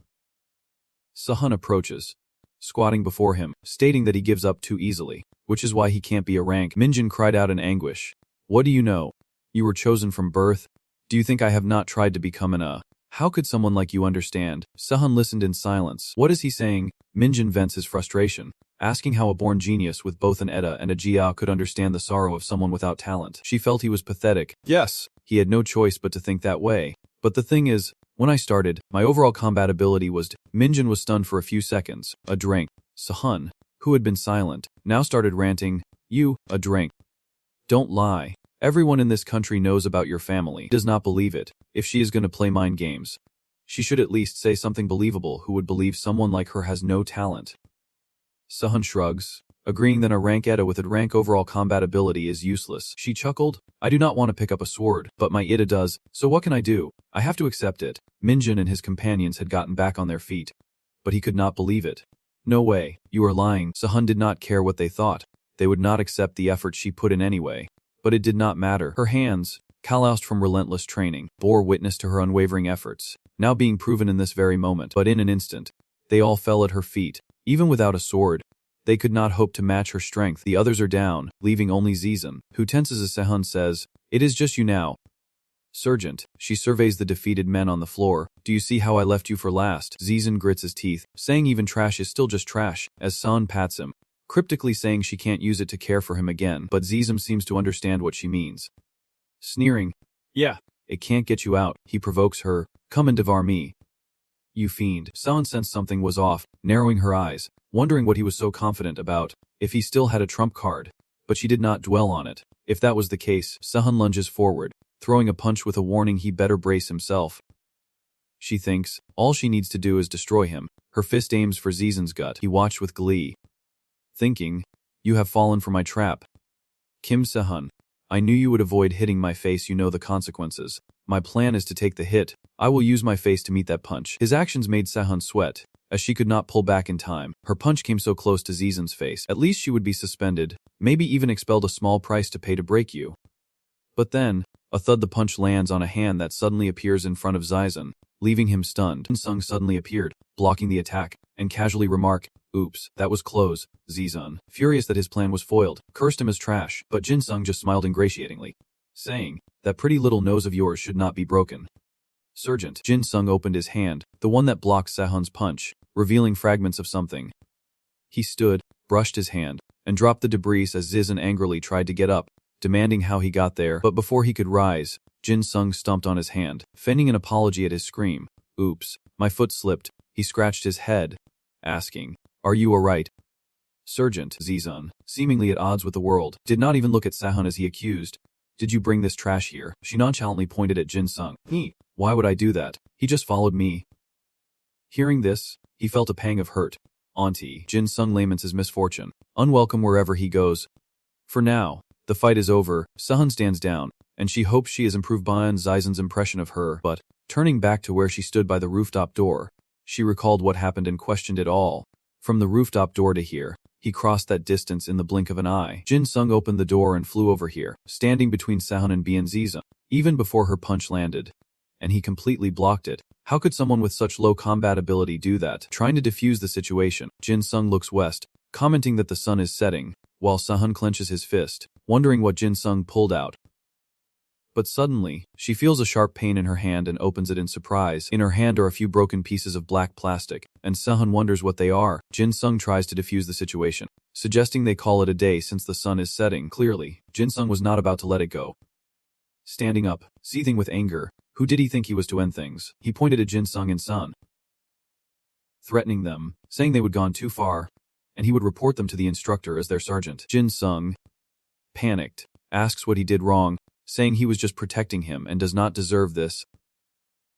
Sahun approaches, squatting before him, stating that he gives up too easily, which is why he can't be a rank. Minjin cried out in anguish. What do you know? You were chosen from birth? Do you think I have not tried to become an A? How could someone like you understand? Sahun listened in silence. What is he saying? Minjin vents his frustration, asking how a born genius with both an Edda and a Jia could understand the sorrow of someone without talent. She felt he was pathetic. Yes, he had no choice but to think that way. But the thing is, when I started, my overall combatability was Minjin was stunned for a few seconds. A drink. Sahun, who had been silent, now started ranting. You, a drink. Don't lie. Everyone in this country knows about your family. Does not believe it. If she is going to play mind games, she should at least say something believable. Who would believe someone like her has no talent? Sahun shrugs, agreeing that a rank Edda with a rank overall combatability is useless. She chuckled, I do not want to pick up a sword, but my Ida does, so what can I do? I have to accept it. Minjin and his companions had gotten back on their feet, but he could not believe it. No way, you are lying. Sahun did not care what they thought. They would not accept the effort she put in anyway. But it did not matter. Her hands, calloused from relentless training, bore witness to her unwavering efforts, now being proven in this very moment. But in an instant, they all fell at her feet. Even without a sword, they could not hope to match her strength. The others are down, leaving only Ji-sun, who tenses as Sehun says, it is just you now. Sergeant, she surveys the defeated men on the floor. Do you see how I left you for last? Ji-sun grits his teeth, saying even trash is still just trash, as Sahun pats him, cryptically saying she can't use it to care for him again, but Ji-sun seems to understand what she means. Sneering, yeah, it can't get you out. He provokes her, come and devour me. You fiend. Sahun sensed something was off, narrowing her eyes, wondering what he was so confident about, if he still had a trump card, but she did not dwell on it. If that was the case, Sahun lunges forward, throwing a punch with a warning he better brace himself. She thinks, all she needs to do is destroy him. Her fist aims for Ji-sun's gut. He watched with glee, thinking, you have fallen for my trap. Kim Sahan, I knew you would avoid hitting my face. You know the consequences. My plan is to take the hit. I will use my face to meet that punch. His actions made Sahan sweat, as she could not pull back in time. Her punch came so close to Zizan's face. At least she would be suspended, maybe even expelled, a small price to pay to break you. But then, a thud, the punch lands on a hand that suddenly appears in front of Zizan, leaving him stunned. Jin Sung suddenly appeared, blocking the attack, and casually remarked, "Oops, that was close." Zizan, furious that his plan was foiled, cursed him as trash, but Jin Sung just smiled ingratiatingly, saying, "That pretty little nose of yours should not be broken." Sergeant. Jin Sung opened his hand, the one that blocked Sahun's punch, revealing fragments of something. He stood, brushed his hand, and dropped the debris as Zizan angrily tried to get up, demanding how he got there. But before he could rise, Jin Sung stomped on his hand, feigning an apology at his scream. "Oops, my foot slipped." He scratched his head, asking, "Are you alright?" Sergeant. Zizan, seemingly at odds with the world, did not even look at Sahun as he accused, "Did you bring this trash here?" She nonchalantly pointed at Jin Sung. "Why would I do that? He just followed me." Hearing this, he felt a pang of hurt. Auntie. Jin Sung laments his misfortune, unwelcome wherever he goes. For now, the fight is over. Sahun stands down, and she hopes she has improved beyond Zizan's impression of her, but, turning back to where she stood by the rooftop door, she recalled what happened and questioned it all. From the rooftop door to here, he crossed that distance in the blink of an eye. Jin Sung opened the door and flew over here, standing between Sahun and Zizan, even before her punch landed. And he completely blocked it. How could someone with such low combat ability do that? Trying to defuse the situation, Jin Sung looks west, commenting that the sun is setting, while Sahun clenches his fist, wondering what Jin Sung pulled out. But suddenly, she feels a sharp pain in her hand and opens it in surprise. In her hand are a few broken pieces of black plastic, and Sahun wonders what they are. Jin Sung tries to defuse the situation, suggesting they call it a day since the sun is setting. Clearly, Jin Sung was not about to let it go. Standing up, seething with anger, who did he think he was to end things? He pointed at Jin Sung and Sun, threatening them, saying they would gone too far, and he would report them to the instructor as their sergeant. Jin Sung, panicked, asks what he did wrong, saying he was just protecting him and does not deserve this.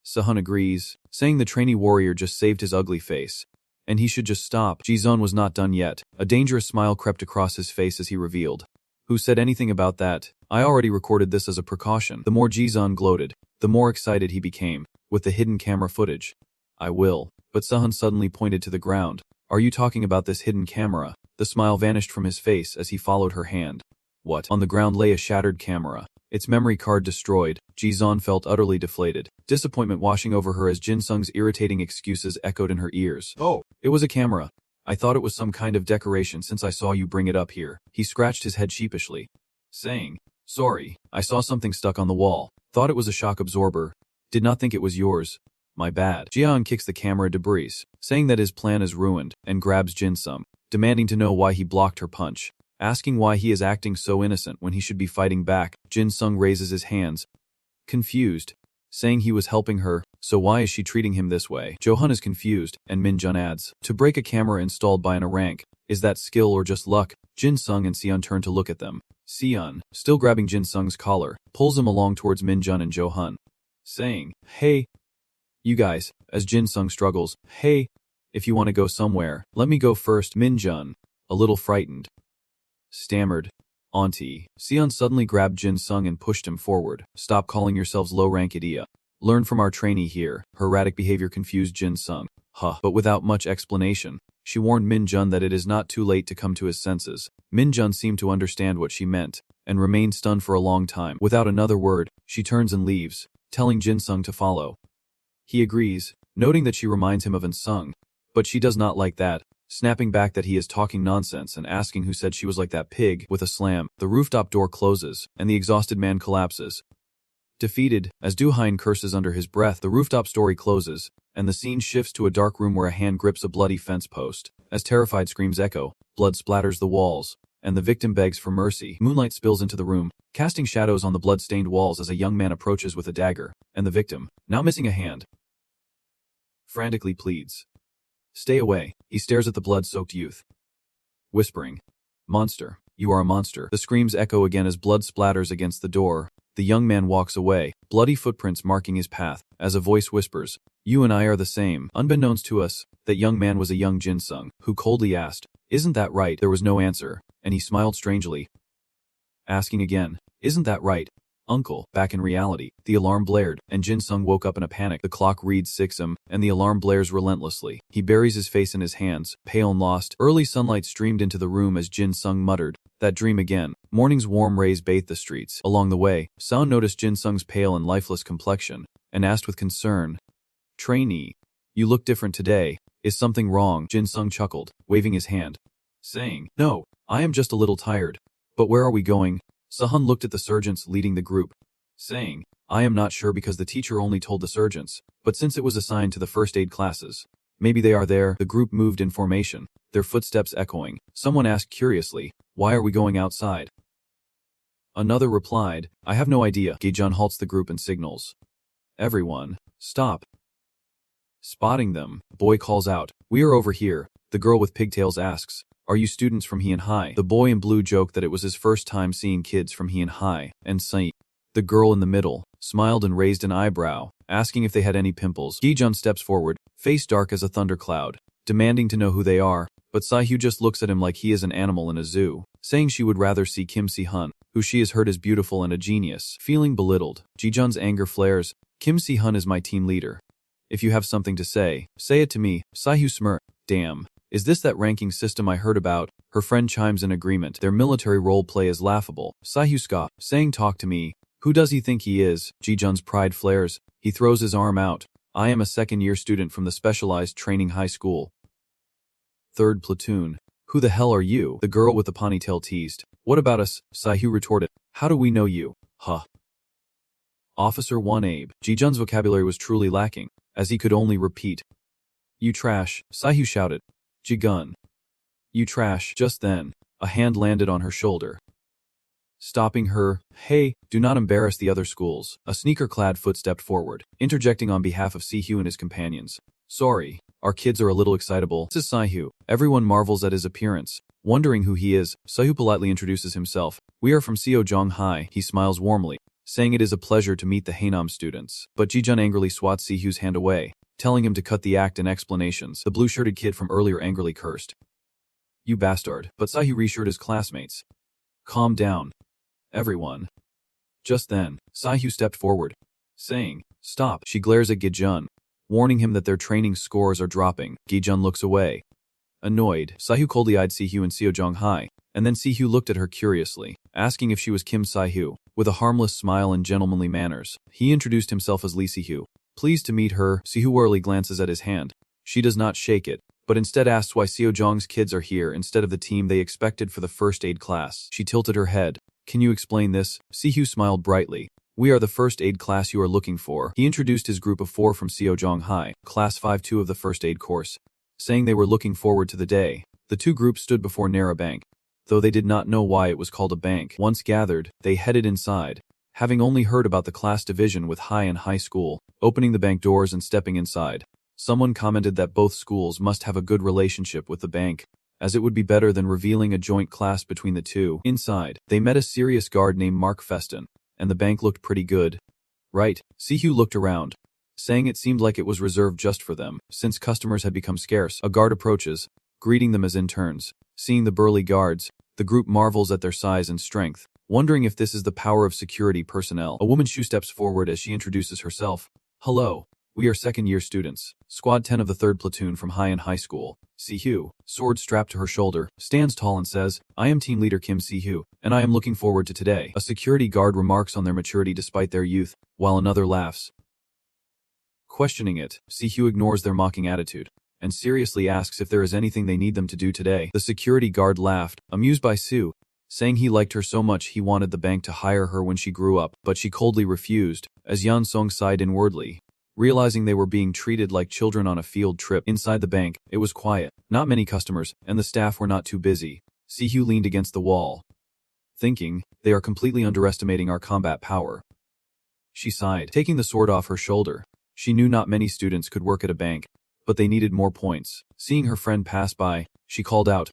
Sahun agrees, saying the trainee warrior just saved his ugly face, and he should just stop. Jizun was not done yet. A dangerous smile crept across his face as he revealed, "Who said anything about that? I already recorded this as a precaution." The more Jizun gloated, the more excited he became, with the hidden camera footage. "I will." But Sahun suddenly pointed to the ground. "Are you talking about this hidden camera?" The smile vanished from his face as he followed her hand. What? On the ground lay a shattered camera, its memory card destroyed. Jizun felt utterly deflated, disappointment washing over her as Jin Sung's irritating excuses echoed in her ears. "Oh, it was a camera. I thought it was some kind of decoration since I saw you bring it up here." He scratched his head sheepishly, saying, "Sorry, I saw something stuck on the wall. Thought it was a shock absorber. Did not think it was yours. My bad." Jian kicks the camera debris, saying that his plan is ruined, and grabs Jin Sung, demanding to know why he blocked her punch, asking why he is acting so innocent when he should be fighting back. Jin Sung raises his hands, confused, saying he was helping her, so why is she treating him this way? Jo-hun is confused, and Min Jun adds, "To break a camera installed by an rank, is that skill or just luck?" Jin Sung and Seon turn to look at them. Seon, still grabbing Jin Sung's collar, pulls him along towards Min Jun and Jo-hun, saying, "Hey, you guys," as Jin Sung struggles, "Hey, if you want to go somewhere, let me go first." Min Jun, a little frightened, stammered, "Auntie." Seon suddenly grabbed Jin Sung and pushed him forward. "Stop calling yourselves low-rank idia. Learn from our trainee here." Her erratic behavior confused Jin Sung. But without much explanation, she warned Min Jun that it is not too late to come to his senses. Min Jun seemed to understand what she meant, and remained stunned for a long time. Without another word, she turns and leaves, telling Jin Sung to follow. He agrees, noting that she reminds him of An Sung, but she does not like that, snapping back that he is talking nonsense and asking who said she was like that pig. With a slam, the rooftop door closes, and the exhausted man collapses. Defeated, as Du-hein curses under his breath, the rooftop story closes, and the scene shifts to a dark room where a hand grips a bloody fence post. As terrified screams echo, blood splatters the walls, and the victim begs for mercy. Moonlight spills into the room, casting shadows on the blood-stained walls as a young man approaches with a dagger, and the victim, now missing a hand, frantically pleads, "Stay away." He stares at the blood-soaked youth, whispering, "Monster, you are a monster." The screams echo again as blood splatters against the door. The young man walks away, bloody footprints marking his path, as a voice whispers, "You and I are the same." Unbeknownst to us, that young man was a young Jin Sung, who coldly asked, "Isn't that right?" There was no answer, and he smiled strangely, asking again, "Isn't that right?" Uncle, back in reality. The alarm blared, and Jin Sung woke up in a panic. The clock reads 6 am, and the alarm blares relentlessly. He buries his face in his hands, pale and lost. Early sunlight streamed into the room as Jin Sung muttered, "That dream again." Morning's warm rays bathed the streets. Along the way, Sound noticed Jin Sung's pale and lifeless complexion, and asked with concern, "Trainee, you look different today. Is something wrong?" Jin Sung chuckled, waving his hand, saying, "No, I am just a little tired. But where are we going?" Sahan looked at the sergeants leading the group, saying, "I am not sure because the teacher only told the sergeants, but since it was assigned to the first aid classes, maybe they are there." The group moved in formation, their footsteps echoing. Someone asked curiously, "Why are we going outside?" Another replied, "I have no idea." Gi-jun halts the group and signals, "Everyone, stop." Spotting them, boy calls out, "We are over here." The girl with pigtails asks, "Are you students from Heian High?" The boy in blue joked that it was his first time seeing kids from Heian High, and Sai. The girl in the middle smiled and raised an eyebrow, asking if they had any pimples. Gi-jun steps forward, face dark as a thundercloud, demanding to know who they are, but Sai-hyu just looks at him like he is an animal in a zoo, saying she would rather see Kim Sahan, who she has heard is beautiful and a genius. Feeling belittled, Gi-jun's anger flares. "Kim Sahan is my team leader. If you have something to say it to me." Sai-hyu smirked. "Damn. Is this that ranking system I heard about?" Her friend chimes in agreement. Their military role play is laughable. Sai-hyu scoffs, saying, "Talk to me. Who does he think he is?" Ji-jun's pride flares. He throws his arm out. "I am a second-year student from the specialized training high school. 3rd platoon. Who the hell are you?" The girl with the ponytail teased. "What about us?" Sai-hyu retorted. "How do we know you? Huh." Officer 1 Abe. Ji-jun's vocabulary was truly lacking, as he could only repeat, "You trash," Sai-hyu shouted. "Ji-gun. You trash." Just then, a hand landed on her shoulder, stopping her. "Hey, do not embarrass the other schools." A sneaker-clad foot stepped forward, interjecting on behalf of Si-hyu and his companions. "Sorry, our kids are a little excitable." This is Si-hyu. Everyone marvels at his appearance, wondering who he is. Si-hyu politely introduces himself. "We are from Seojong High." He smiles warmly, saying it is a pleasure to meet the Haenam students. But Ji-jun angrily swats Si-hyu's hand away, telling him to cut the act and explanations. The blue-shirted kid from earlier angrily cursed, "You bastard." But Si-hyu reassured his classmates, "Calm down, everyone." Just then, Si-hyu stepped forward, saying, "Stop." She glares at Gi-jun, warning him that their training scores are dropping. Gi-jun looks away, annoyed. Si-hyu coldly eyed Si-hyu and Seojong High, and then Si-hyu looked at her curiously, asking if she was Kim Si-hyu. With a harmless smile and gentlemanly manners, he introduced himself as Lee Si-hyu. Pleased to meet her, Si-hyu warily glances at his hand. She does not shake it, but instead asks why Seojong's kids are here instead of the team they expected for the first aid class. She tilted her head. "Can you explain this?" Si-hyu smiled brightly. "We are the first aid class you are looking for." He introduced his group of 4 from Seojong High, class 5-2 of the first aid course, saying they were looking forward to the day. The two groups stood before Nara Bank, though they did not know why it was called a bank. Once gathered, they headed inside, having only heard about the class division with high and high school. Opening the bank doors and stepping inside, someone commented that both schools must have a good relationship with the bank, as it would be better than revealing a joint class between the two. Inside, they met a serious guard named Mark Feston, and the bank looked pretty good. Right, Si-hyu looked around, saying it seemed like it was reserved just for them, since customers had become scarce. A guard approaches, greeting them as interns. Seeing the burly guards, the group marvels at their size and strength, wondering if this is the power of security personnel. A woman steps forward as she introduces herself. "Hello. We are second-year students, Squad 10 of the 3rd platoon from Heian High School." Si-hyu, sword strapped to her shoulder, stands tall and says, "I am team leader Kim Si-hyu, and I am looking forward to today." A security guard remarks on their maturity despite their youth, while another laughs. Questioning it, Si-hyu ignores their mocking attitude, and seriously asks if there is anything they need them to do today. The security guard laughed, amused by Sue, saying he liked her so much he wanted the bank to hire her when she grew up, but she coldly refused, as Yan Song sighed inwardly, realizing they were being treated like children on a field trip. Inside the bank, it was quiet, not many customers, and the staff were not too busy. Si-hyu leaned against the wall, thinking, "They are completely underestimating our combat power." She sighed, taking the sword off her shoulder. She knew not many students could work at a bank, but they needed more points. Seeing her friend pass by, she called out,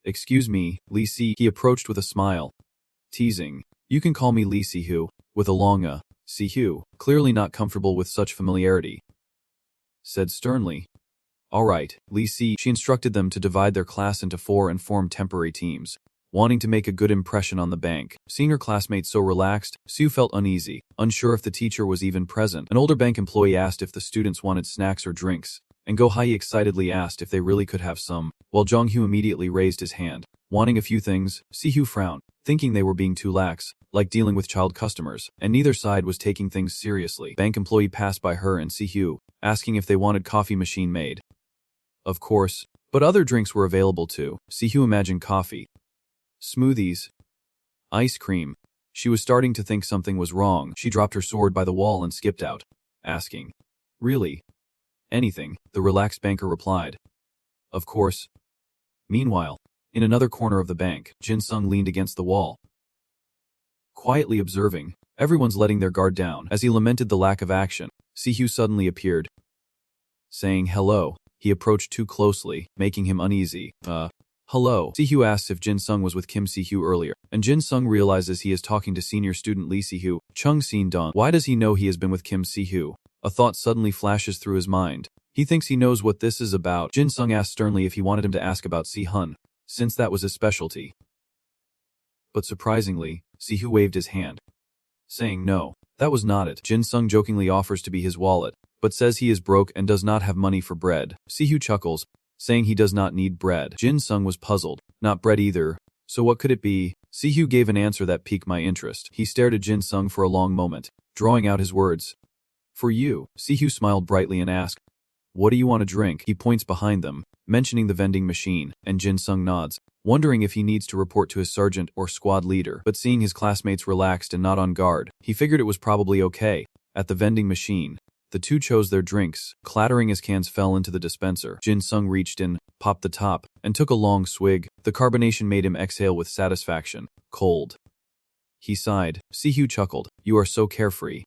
"Excuse me, Lee Si." He approached with a smile, teasing, "You can call me Lee Si-hyu," with a long Si-hyu, clearly not comfortable with such familiarity, said sternly, "All right, Lee Si." She instructed them to divide their class into 4 and form temporary teams. wanting to make a good impression on the bank. Seeing her classmates so relaxed, Sue felt uneasy, unsure if the teacher was even present. An older bank employee asked if the students wanted snacks or drinks, and Go-Hae excitedly asked if they really could have some, while Jong-Hyo immediately raised his hand, wanting a few things. Si-Hyo frowned, thinking they were being too lax, like dealing with child customers, and neither side was taking things seriously. Bank employee passed by her and Si-Hyo, asking if they wanted coffee machine made. Of course, but other drinks were available too. Si-Hyo imagined coffee, smoothies, ice cream. She was starting to think something was wrong. She dropped her sword by the wall and skipped out, asking, "Really? Anything?" The relaxed banker replied, "Of course." Meanwhile, in another corner of the bank, Jin-sung leaned against the wall, quietly observing. Everyone's letting their guard down. As he lamented the lack of action, Si-Hyo suddenly appeared, saying hello. He approached too closely, making him uneasy. Hello. Si-Hyo asks if Jin-sung was with Kim Si-Hyo earlier, and Jin-sung realizes he is talking to senior student Lee Si-Hyo. Chung Sin-dong. Why does he know he has been with Kim Si-Hyo? A thought suddenly flashes through his mind. He thinks he knows what this is about. Jin-sung asked sternly if he wanted him to ask about Si-Hun, since that was his specialty. But surprisingly, Si-Hyo waved his hand, saying no, that was not it. Jin-sung jokingly offers to be his wallet, but says he is broke and does not have money for bread. Si-Hyo chuckles, saying he does not need bread. Jin-sung was puzzled. Not bread either. So what could it be? Si-Hyo gave an answer that piqued my interest. He stared at Jin-sung for a long moment, drawing out his words. For you. Si-Hyo smiled brightly and asked, what do you want to drink? He points behind them, mentioning the vending machine, and Jin-sung nods, wondering if he needs to report to his sergeant or squad leader. But seeing his classmates relaxed and not on guard, he figured it was probably okay. At the vending machine, the two chose their drinks, clattering as cans fell into the dispenser. Jin-sung reached in, popped the top, and took a long swig. The carbonation made him exhale with satisfaction. Cold. He sighed. Si-Hyo chuckled. You are so carefree.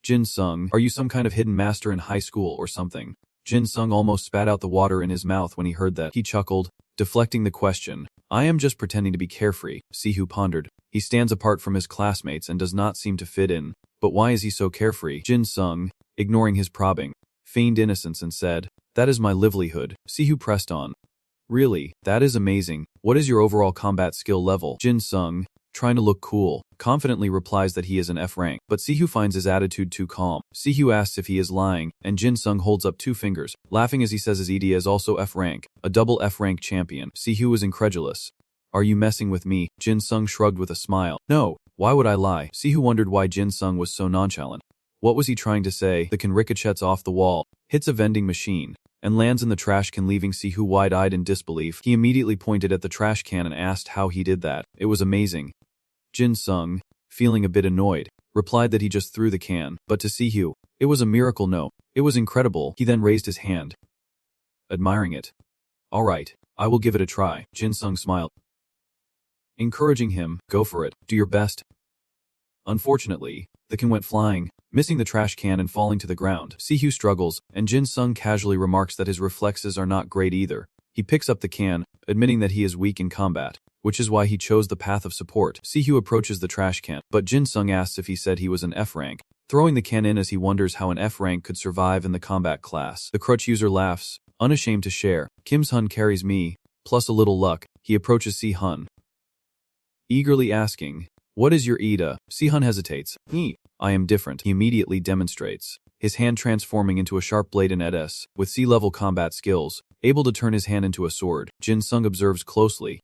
Jin-sung, are you some kind of hidden master in high school or something? Jin-sung almost spat out the water in his mouth when he heard that. He chuckled, deflecting the question. I am just pretending to be carefree. Si-Hyo pondered. He stands apart from his classmates and does not seem to fit in. But why is he so carefree? Jin-sung, ignoring his probing, feigned innocence and said, that is my livelihood. Si-Hyo pressed on. Really, that is amazing. What is your overall combat skill level? Jin-sung, trying to look cool, confidently replies that he is an F rank, but Si-Hyo finds his attitude too calm. Si-Hyo asks if he is lying, and Jin-sung holds up 2 fingers, laughing as he says his ED is also F rank, a double F rank champion. Si-Hyo is incredulous. Are you messing with me? Jin-sung shrugged with a smile. No, why would I lie? Si-Hyo wondered why Jin-sung was so nonchalant. What was he trying to say? The can ricochets off the wall, hits a vending machine, and lands in the trash can, leaving Si-Hyo wide-eyed in disbelief. He immediately pointed at the trash can and asked how he did that. It was amazing. Jin-sung, feeling a bit annoyed, replied that he just threw the can, but to Si-Hyo, it was a miracle. No, it was incredible. He then raised his hand, admiring it. All right, I will give it a try. Jin-sung smiled, encouraging him, go for it, do your best. Unfortunately, the can went flying, missing the trash can and falling to the ground. Si-Hyo struggles, and Jin-sung casually remarks that his reflexes are not great either. He picks up the can, admitting that he is weak in combat, which is why he chose the path of support. Si-Hyo approaches the trash can, but Jin-sung asks if he said he was an F rank, throwing the can in as he wonders how an F rank could survive in the combat class. The crutch user laughs, unashamed to share. Kim Sahan carries me, plus a little luck. He approaches Si-Hun, eagerly asking, what is your EDA? Si-Hun hesitates. I am different. He immediately demonstrates, his hand transforming into a sharp blade in EDS, with sea-level combat skills, able to turn his hand into a sword. Jin-sung observes closely,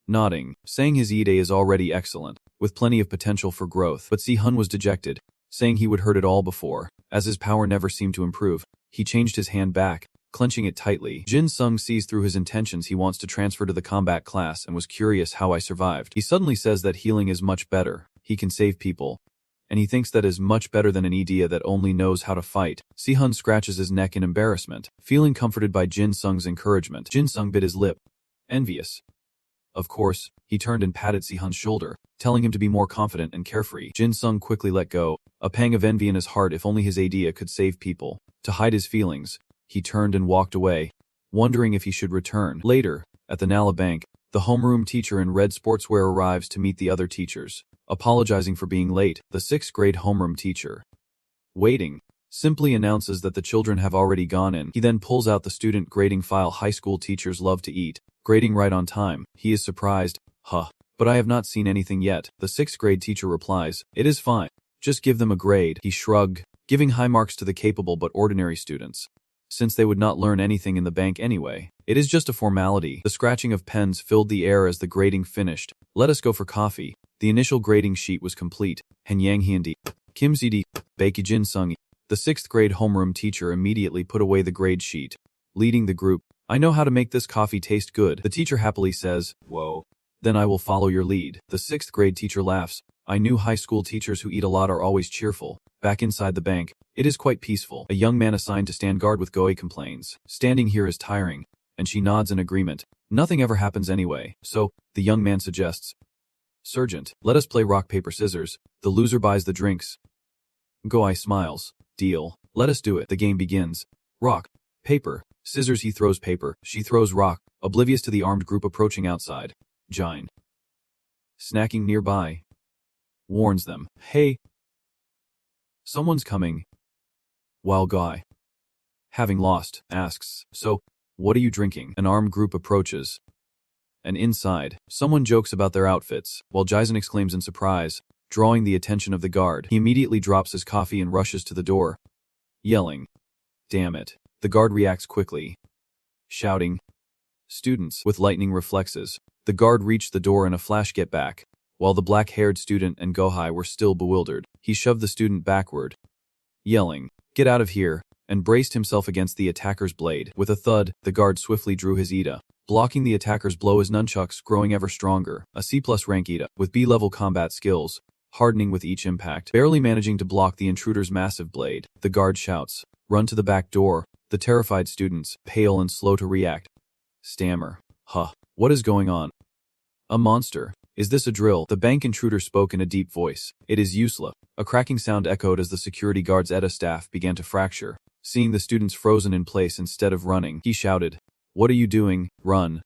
nodding, saying his EDA is already excellent, with plenty of potential for growth. But Si-Hun was dejected, saying he would heard it all before. As his power never seemed to improve, he changed his hand back, clenching it tightly. Jin-sung sees through his intentions. He wants to transfer to the combat class and was curious how I survived. He suddenly says that healing is much better, he can save people, and he thinks that is much better than an EDA that only knows how to fight. Si-Hun scratches his neck in embarrassment, feeling comforted by Jin-sung's encouragement. Jin-sung bit his lip, envious. Of course, he turned and patted Si-Hun's shoulder, telling him to be more confident and carefree. Jin-sung quickly let go, a pang of envy in his heart. If only his idea could save people. To hide his feelings, he turned and walked away, wondering if he should return. Later, at the Nala Bank, the homeroom teacher in red sportswear arrives to meet the other teachers, apologizing for being late. The 6th grade homeroom teacher, waiting, simply announces that the children have already gone in. He then pulls out the student grading file high school teachers love to eat, grading right on time. He is surprised. But I have not seen anything yet. The 6th grade teacher replies, it is fine. Just give them a grade. He shrugged, giving high marks to the capable but ordinary students. Since they would not learn anything in the bank anyway, it is just a formality. The scratching of pens filled the air as the grading finished. Let us go for coffee. The initial grading sheet was complete. Henyang Hyundi, Kim Zidi, Baeki Jin Sung. The 6th grade homeroom teacher immediately put away the grade sheet. Leading the group, I know how to make this coffee taste good. The teacher happily says, whoa. Then I will follow your lead. The 6th grade teacher laughs. I knew high school teachers who eat a lot are always cheerful. Back inside the bank, it is quite peaceful. A young man assigned to stand guard with Goei complains. Standing here is tiring. And she nods in agreement. Nothing ever happens anyway. So, the young man suggests, Sergeant, let us play rock, paper, scissors. The loser buys the drinks. Goei smiles. Deal. Let us do it. The game begins. Rock, paper, scissors. He throws paper. She throws rock, oblivious to the armed group approaching outside. Jine, snacking nearby, warns them, hey, someone's coming. While Guy, having lost, asks, so, what are you drinking? An armed group approaches. And inside, someone jokes about their outfits, while Jaisen exclaims in surprise, drawing the attention of the guard. He immediately drops his coffee and rushes to the door, yelling, damn it. The guard reacts quickly, shouting, students, with lightning reflexes. The guard reached the door in a flash. Get back. While the black-haired student and Gohai were still bewildered, he shoved the student backward, yelling, get out of here, and braced himself against the attacker's blade. With a thud, the guard swiftly drew his Ida, blocking the attacker's blow, his nunchucks growing ever stronger. A C+ rank Ida, with B-level combat skills, hardening with each impact. Barely managing to block the intruder's massive blade, the guard shouts, run to the back door. The terrified students, pale and slow to react, stammer, huh, what is going on? A monster. Is this a drill? The bank intruder spoke in a deep voice. It is useless. A cracking sound echoed as the security guard's ETA staff began to fracture. Seeing the students frozen in place instead of running, he shouted, what are you doing? Run.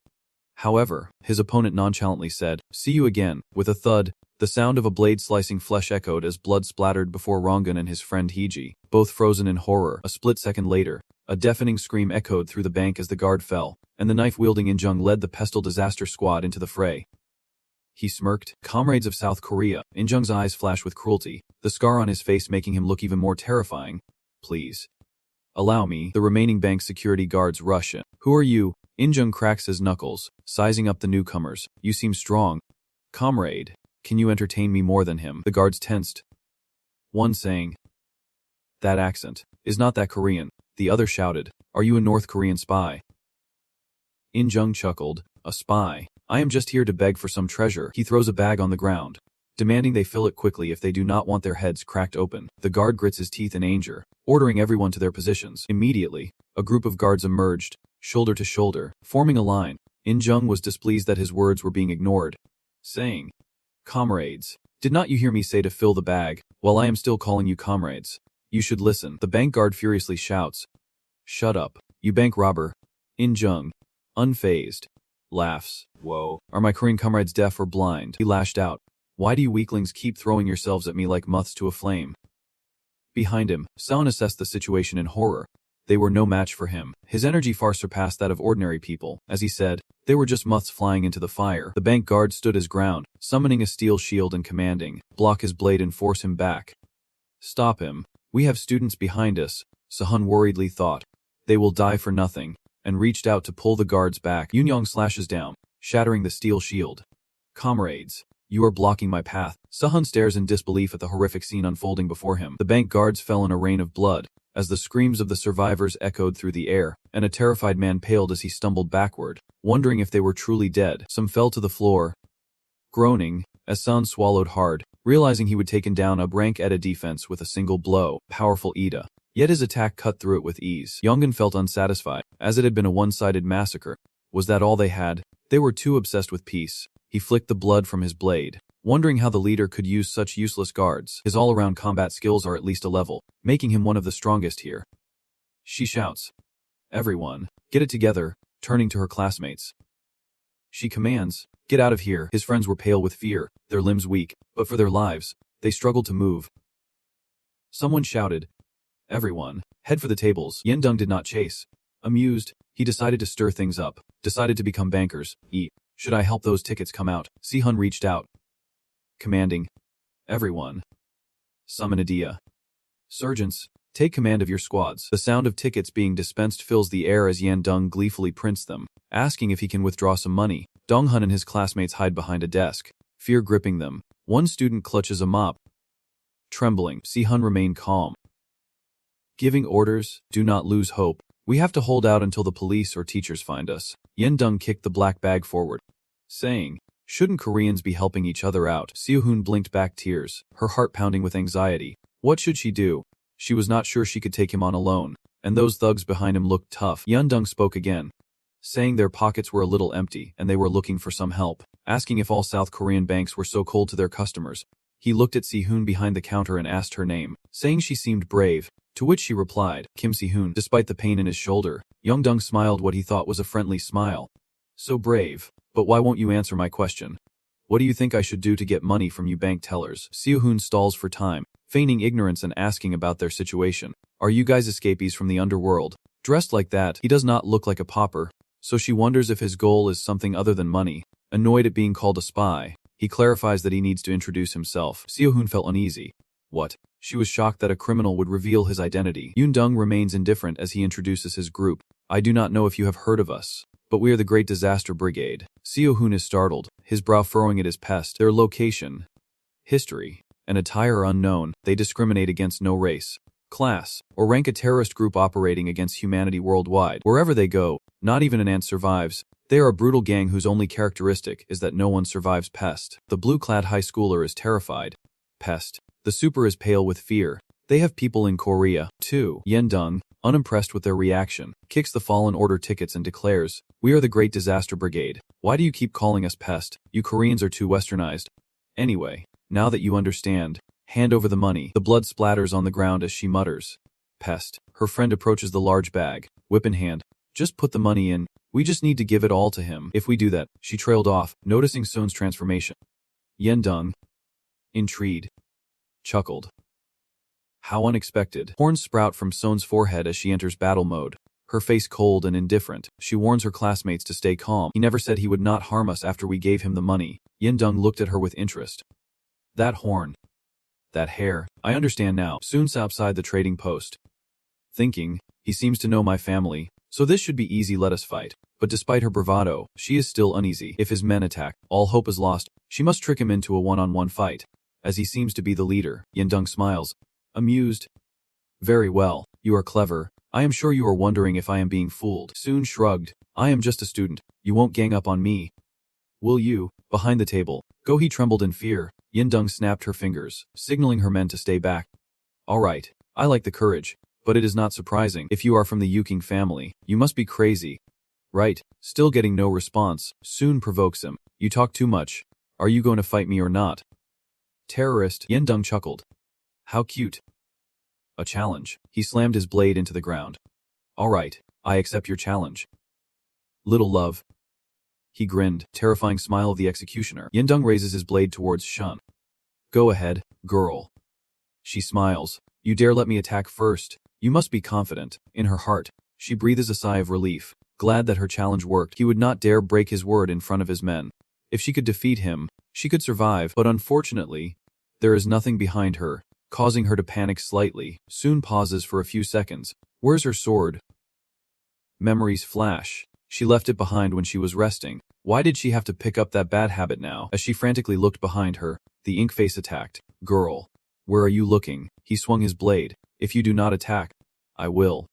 However, his opponent nonchalantly said, see you again. With a thud, the sound of a blade slicing flesh echoed as blood splattered before Rongun and his friend Hiji, both frozen in horror. A split second later, a deafening scream echoed through the bank as the guard fell, and the knife-wielding Injung led the pestle disaster squad into the fray. He smirked. Comrades of South Korea. Injung's eyes flashed with cruelty, the scar on his face making him look even more terrifying. Please. Allow me. The remaining bank security guards rush in. Who are you? Injung cracks his knuckles, sizing up the newcomers. You seem strong. Comrade, can you entertain me more than him? The guards tensed. One saying, that accent. Is not that Korean? The other shouted, are you a North Korean spy? Injung chuckled, a spy. I am just here to beg for some treasure. He throws a bag on the ground, demanding they fill it quickly if they do not want their heads cracked open. The guard grits his teeth in anger, ordering everyone to their positions. Immediately, a group of guards emerged, shoulder to shoulder, forming a line. Injung was displeased that his words were being ignored, saying, comrades, did not you hear me say to fill the bag? While I am still calling you comrades, you should listen. The bank guard furiously shouts, shut up, you bank robber. Injung, unfazed, laughs. Whoa. Are my Korean comrades deaf or blind? He lashed out. Why do you weaklings keep throwing yourselves at me like moths to a flame? Behind him, Saon assessed the situation in horror. They were no match for him. His energy far surpassed that of ordinary people. As he said, they were just moths flying into the fire. The bank guard stood his ground, summoning a steel shield and commanding, block his blade and force him back. Stop him. We have students behind us, Sahun worriedly thought. They will die for nothing, and reached out to pull the guards back. Yunyong slashes down, shattering the steel shield. Comrades, you are blocking my path. Sahun stares in disbelief at the horrific scene unfolding before him. The bank guards fell in a rain of blood, as the screams of the survivors echoed through the air, and a terrified man paled as he stumbled backward, wondering if they were truly dead. Some fell to the floor, groaning, as San swallowed hard, realizing he would taken down a rank ETA defense with a single blow. Powerful Ida. Yet his attack cut through it with ease. Yongun felt unsatisfied, as it had been a one-sided massacre. Was that all they had? They were too obsessed with peace. He flicked the blood from his blade, wondering how the leader could use such useless guards. His all-around combat skills are at least a level, making him one of the strongest here. She shouts, everyone, get it together, turning to her classmates. She commands, get out of here. His friends were pale with fear, their limbs weak, but for their lives, they struggled to move. Someone shouted, everyone, head for the tables. Yendung did not chase. Amused, he decided to stir things up, decided to become bankers. Should I help those tickets come out? Sihun reached out, commanding, everyone, summon a dia. Sergeants, take command of your squads. The sound of tickets being dispensed fills the air as Yan Dong gleefully prints them, asking if he can withdraw some money. Donghun and his classmates hide behind a desk, fear gripping them. One student clutches a mop. Trembling, Sihun remained calm. Giving orders, do not lose hope. We have to hold out until the police or teachers find us. Yan Dong kicked the black bag forward, saying, shouldn't Koreans be helping each other out? Seo-hoon blinked back tears, her heart pounding with anxiety. What should she do? She was not sure she could take him on alone, and those thugs behind him looked tough. Yan Dong spoke again, saying their pockets were a little empty and they were looking for some help, asking if all South Korean banks were so cold to their customers. He looked at Si-hoon behind the counter and asked her name, saying she seemed brave, to which she replied, Kim Si-hoon. Despite the pain in his shoulder, Young-dong smiled what he thought was a friendly smile. So brave, but why won't you answer my question? What do you think I should do to get money from you bank tellers? Seo-hoon stalls for time, feigning ignorance and asking about their situation. Are you guys escapees from the underworld? Dressed like that, he does not look like a pauper, so she wonders if his goal is something other than money. Annoyed at being called a spy, he clarifies that he needs to introduce himself. Seo-hoon felt uneasy. What? She was shocked that a criminal would reveal his identity. Yoon-dong remains indifferent as he introduces his group. I do not know if you have heard of us, but we are the Great Disaster Brigade. Seo-hoon is startled, his brow furrowing at his pest. Their location, history, and attire are unknown. They discriminate against no race, class, or rank, a terrorist group operating against humanity worldwide. Wherever they go, not even an ant survives. They are a brutal gang whose only characteristic is that no one survives pest. The blue-clad high schooler is terrified. Pest. The super is pale with fear. They have people in Korea, too. Yan-dong, unimpressed with their reaction, kicks the Fallen Order tickets and declares, we are the Great Disaster Brigade. Why do you keep calling us pest? You Koreans are too westernized. Anyway, now that you understand, hand over the money. The blood splatters on the ground as she mutters, pest. Her friend approaches the large bag, whip in hand. Just put the money in. We just need to give it all to him. If we do that, she trailed off, noticing Soon's transformation. Yan-dong, intrigued, chuckled. How unexpected. Horns sprout from Soon's forehead as she enters battle mode, her face cold and indifferent. She warns her classmates to stay calm. He never said he would not harm us after we gave him the money. Yan-dong looked at her with interest. That horn. That hair. I understand now. Soon's outside the trading post, thinking, he seems to know my family, so this should be easy, let us fight. But despite her bravado, she is still uneasy. If his men attack, all hope is lost. She must trick him into a one-on-one fight. As he seems to be the leader, Yan-dong smiles, amused. Very well, you are clever. I am sure you are wondering if I am being fooled. Soon shrugged. I am just a student. You won't gang up on me. Will you? Behind the table. Go. He trembled in fear. Yan-dong snapped her fingers, signaling her men to stay back. All right. I like the courage, but it is not surprising. If you are from the Yuking family, you must be crazy. Right. Still getting no response. Soon provokes him. You talk too much. Are you going to fight me or not? Terrorist. Yan-dong chuckled. How cute. A challenge. He slammed his blade into the ground. All right, I accept your challenge. Little love. He grinned, terrifying smile of the executioner. Yan-dong raises his blade towards Shun. Go ahead, girl. She smiles. You dare let me attack first. You must be confident. In her heart, she breathes a sigh of relief, glad that her challenge worked. He would not dare break his word in front of his men. If she could defeat him, she could survive, but unfortunately, there is nothing behind her, causing her to panic slightly. Soon pauses for a few seconds. Where's her sword? Memories flash. She left it behind when she was resting. Why did she have to pick up that bad habit now? As she frantically looked behind her, the ink face attacked. Girl, where are you looking? He swung his blade. If you do not attack, I will.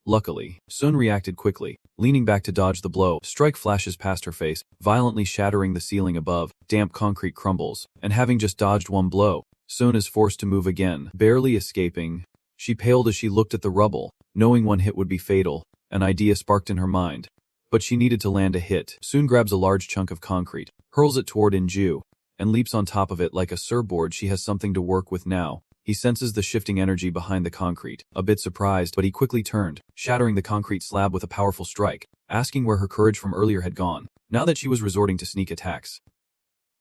Luckily, Sun reacted quickly, leaning back to dodge the blow. Strike flashes past her face, violently shattering the ceiling above. Damp concrete crumbles, and having just dodged one blow, Sun is forced to move again, barely escaping. She paled as she looked at the rubble, knowing one hit would be fatal. An idea sparked in her mind, but she needed to land a hit. Sun grabs a large chunk of concrete, hurls it toward Inju, and leaps on top of it like a surfboard. She has something to work with now. He senses the shifting energy behind the concrete, a bit surprised, but he quickly turned, shattering the concrete slab with a powerful strike, asking where her courage from earlier had gone, now that she was resorting to sneak attacks.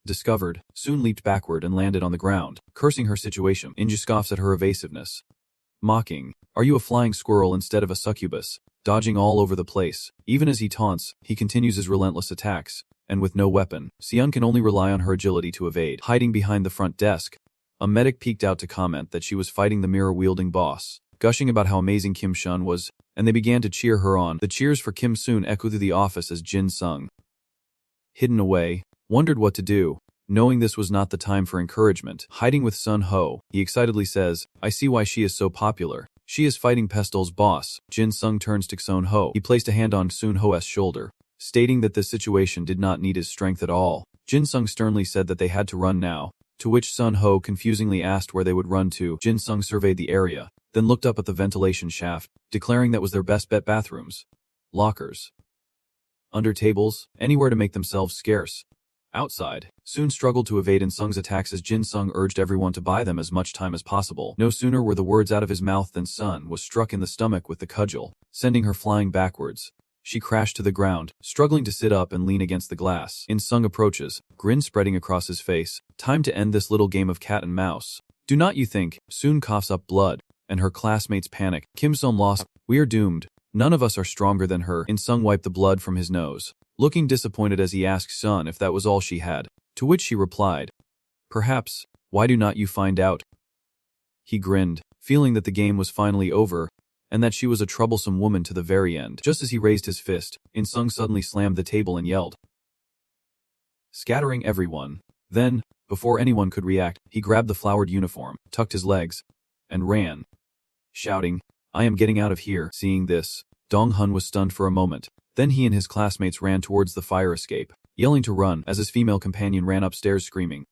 Discovered, Sun leaped backward and landed on the ground, cursing her situation. Inju scoffs at her evasiveness, mocking, are you a flying squirrel instead of a succubus? Dodging all over the place. Even as he taunts, he continues his relentless attacks. and with no weapon, Seon can only rely on her agility to evade. Hiding behind the front desk, a medic peeked out to comment that she was fighting the mirror-wielding boss, gushing about how amazing Kim Shun was, and they began to cheer her on. The cheers for Kim soon echoed through the office as Jin Sung, hidden away, wondered what to do. Knowing this was not the time for encouragement, hiding with Sun Ho, he excitedly says, "I see why she is so popular. She is fighting Pestel's boss." Jin Sung turns to Sun Ho. He placed a hand on Sun Ho's shoulder, stating that this situation did not need his strength at all. Jin Sung sternly said that they had to run now, to which Sun Ho confusingly asked where they would run to. Jin Sung surveyed the area, then looked up at the ventilation shaft, declaring that was their best bet: bathrooms, lockers, under tables, anywhere to make themselves scarce. Outside, Soon struggled to evade In Sung's attacks as Jin Sung urged everyone to buy them as much time as possible. No sooner were the words out of his mouth than Sun was struck in the stomach with the cudgel, sending her flying backwards. She crashed to the ground, struggling to sit up and lean against the glass. In Sung approaches, grin spreading across his face. "Time to end this little game of cat and mouse. Do not you think?" Soon coughs up blood, and her classmates panic. Kim Sung lost. "We are doomed. None of us are stronger than her." In Sung wiped the blood from his nose, looking disappointed as he asked Sun if that was all she had, to which she replied, "Perhaps. Why do not you find out?" He grinned, feeling that the game was finally over, and that she was a troublesome woman to the very end. Just as he raised his fist, In Sung suddenly slammed the table and yelled, scattering everyone. Then, before anyone could react, he grabbed the flowered uniform, tucked his legs, and ran, shouting, "I am getting out of here." Seeing this, Dong Hun was stunned for a moment. Then he and his classmates ran towards the fire escape, yelling to run as his female companion ran upstairs screaming.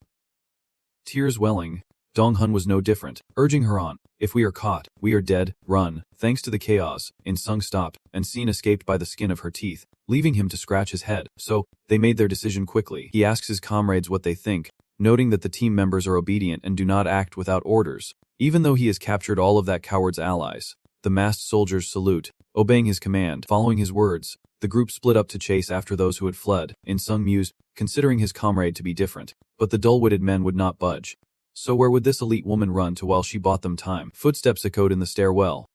Tears welling, Dong Hun was no different, urging her on. "If we are caught, we are dead. Run." Thanks to the chaos, In Sung stopped, and Seen escaped by the skin of her teeth, leaving him to scratch his head. So, they made their decision quickly. He asks his comrades what they think, noting that the team members are obedient and do not act without orders. Even though he has captured all of that coward's allies, the masked soldiers salute, obeying his command. Following his words, the group split up to chase after those who had fled. In Sung mused, considering his comrade to be different, but the dull-witted men would not budge. So where would this elite woman run to while she bought them time? Footsteps echoed in the stairwell,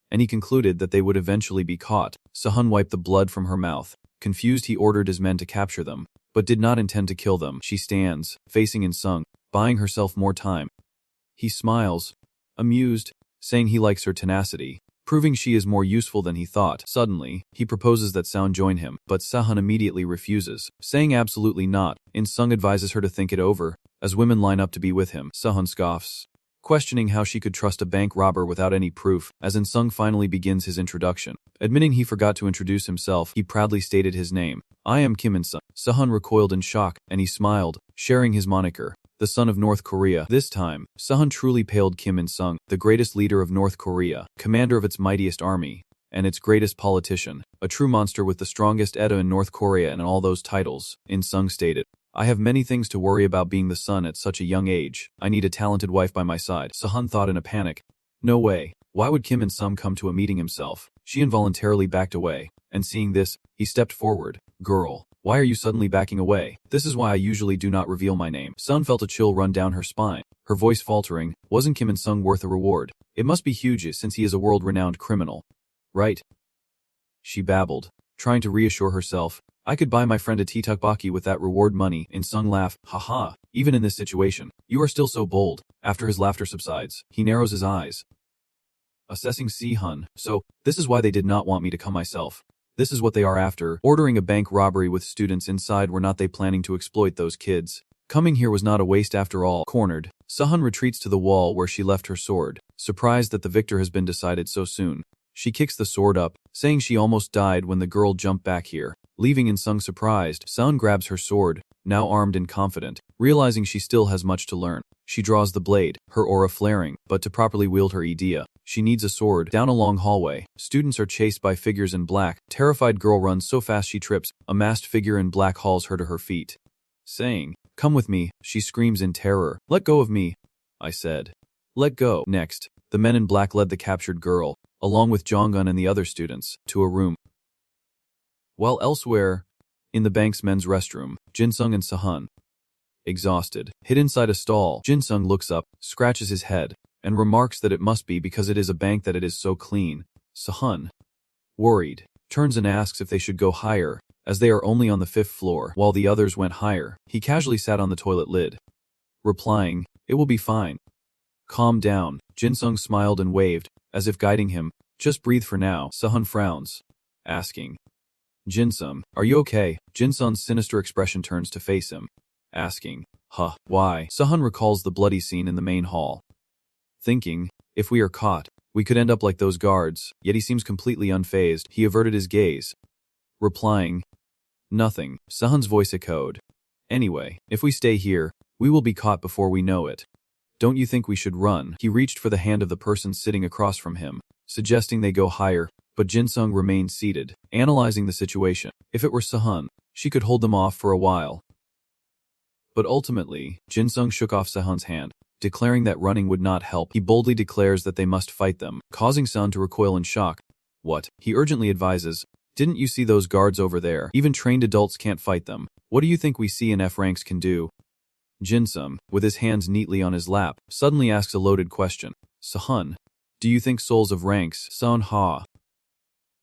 and he concluded that they would eventually be caught. Sahun wiped the blood from her mouth. Confused, he ordered his men to capture them, but did not intend to kill them. She stands, facing In Sung, buying herself more time. He smiles, amused, saying he likes her tenacity, proving she is more useful than he thought. Suddenly, he proposes that Sound join him, but Sahun immediately refuses, saying absolutely not. In Sung advises her to think it over, as women line up to be with him. Sahun scoffs, questioning how she could trust a bank robber without any proof. As In Sung finally begins his introduction, admitting he forgot to introduce himself, he proudly stated his name. "I am Kim In Sung." Sahun recoiled in shock, and he smiled, sharing his moniker, the son of North Korea. This time, Sahun truly paled Kim In Sung, the greatest leader of North Korea, commander of its mightiest army, and its greatest politician, a true monster with the strongest ETA in North Korea and all those titles. In Sung stated, "I have many things to worry about being the son at such a young age. I need a talented wife by my side." Sahun thought in a panic, "No way. Why would Kim In Sung come to a meeting himself?" She involuntarily backed away, and seeing this, he stepped forward. "Girl, why are you suddenly backing away? This is why I usually do not reveal my name." Sun felt a chill run down her spine, her voice faltering. Wasn't Kim In Sung worth a reward? It must be huge since he is a world-renowned criminal. Right? She babbled, trying to reassure herself. "I could buy my friend a tteokbokki with that reward money." In Sung laughed, "Haha, even in this situation, you are still so bold." After his laughter subsides, he narrows his eyes, assessing Si-hun. "So, this is why they did not want me to come myself. This is what they are after, ordering a bank robbery with students inside. Were not they planning to exploit those kids? Coming here was not a waste after all." Cornered, Sahun retreats to the wall where she left her sword, surprised that the victor has been decided so soon. She kicks the sword up, saying she almost died when the girl jumped back here, leaving In Sung surprised. Sahun grabs her sword, now armed and confident, realizing she still has much to learn. She draws the blade, her aura flaring, but to properly wield her idea, she needs a sword. Down a long hallway, students are chased by figures in black. Terrified girl runs so fast she trips. A masked figure in black hauls her to her feet, saying, "Come with me." She screams in terror. "Let go of me," I said. "Let go." Next, the men in black led the captured girl, along with Jonggun and the other students, to a room. While elsewhere, in the bank's men's restroom, Jinsung and Sahun, exhausted, hid inside a stall. Jinsung looks up, scratches his head, and remarks that it must be because it is a bank that it is so clean. Sahun, worried, turns and asks if they should go higher, as they are only on the 5th floor, while the others went higher. He casually sat on the toilet lid, replying, "It will be fine. Calm down." Jinsung smiled and waved, as if guiding him. "Just breathe for now." Sahan frowns, asking, "Jinsung, are you okay?" Jinsung's sinister expression turns to face him, asking, "Huh, why?" Sahan recalls the bloody scene in the main hall, thinking, if we are caught, we could end up like those guards, yet he seems completely unfazed. He averted his gaze, replying, "Nothing." Sahan's voice echoed, "Anyway, if we stay here, we will be caught before we know it. Don't you think we should run?" He reached for the hand of the person sitting across from him, suggesting they go higher, but Jinsung remained seated, analyzing the situation. If it were Sahan, she could hold them off for a while. But ultimately, Jinsung shook off Sahan's hand, declaring that running would not help. He boldly declares that they must fight them, causing Sahan to recoil in shock. "What?" He urgently advises, "Didn't you see those guards over there? Even trained adults can't fight them. What do you think we C and F ranks can do?" Jinsung, with his hands neatly on his lap, suddenly asks a loaded question. "Sahan, do you think souls of ranks?" Sahan Ha,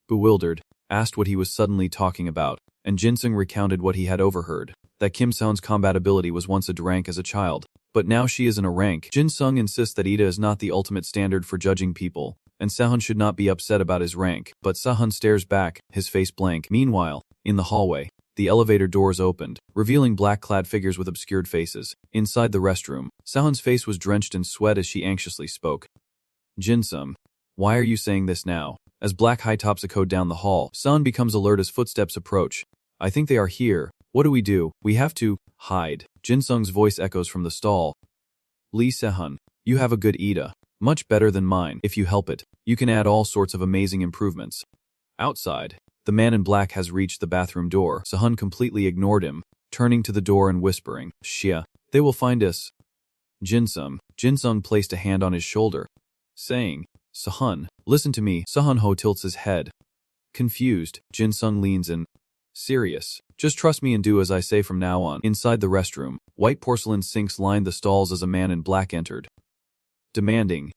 bewildered, asked what he was suddenly talking about, and Jinsung recounted what he had overheard, that Kim Sahan's combat ability was once a D rank as a child, but now she is in a rank. Jinsung insists that Ida is not the ultimate standard for judging people, and Sahan should not be upset about his rank, but Sahan stares back, his face blank. Meanwhile, in the hallway, the elevator doors opened, revealing black-clad figures with obscured faces. Inside the restroom, Sahan's face was drenched in sweat as she anxiously spoke. "Jinsung, why are you saying this now?" As black high tops echoed down the hall, Sahan becomes alert as footsteps approach. "I think they are here. What do we do? We have to hide." Jinsung's voice echoes from the stall. "Lee Sahan, you have a good Ida. Much better than mine. If you help it, you can add all sorts of amazing improvements." Outside, the man in black has reached the bathroom door. Sahan completely ignored him, turning to the door and whispering, "Shia, they will find us." Jinsung placed a hand on his shoulder, saying, "Sahan, listen to me." Sahan Ho tilts his head. Confused, Jinsung leans in. "Serious. Just trust me and do as I say from now on." Inside the restroom, white porcelain sinks lined the stalls as a man in black entered, demanding,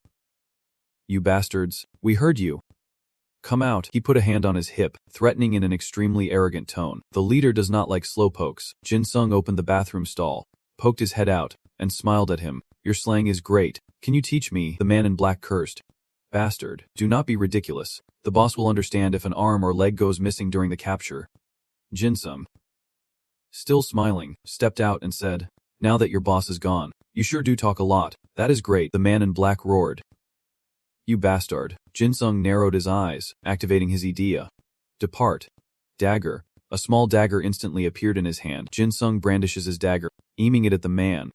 "You bastards, we heard you. Come out." He put a hand on his hip, threatening in an extremely arrogant tone. The leader does not like slowpokes. Jinsung opened the bathroom stall, poked his head out, and smiled at him. "Your slang is great. Can you teach me?" The man in black cursed. "Bastard, do not be ridiculous. The boss will understand if an arm or leg goes missing during the capture." Jinsung, still smiling, stepped out and said, "Now that your boss is gone, you sure do talk a lot." "That is great," the man in black roared. "You bastard." Jinsung narrowed his eyes, activating his idea. "Depart." Dagger. A small dagger instantly appeared in his hand. Jinsung brandishes his dagger, aiming it at the man,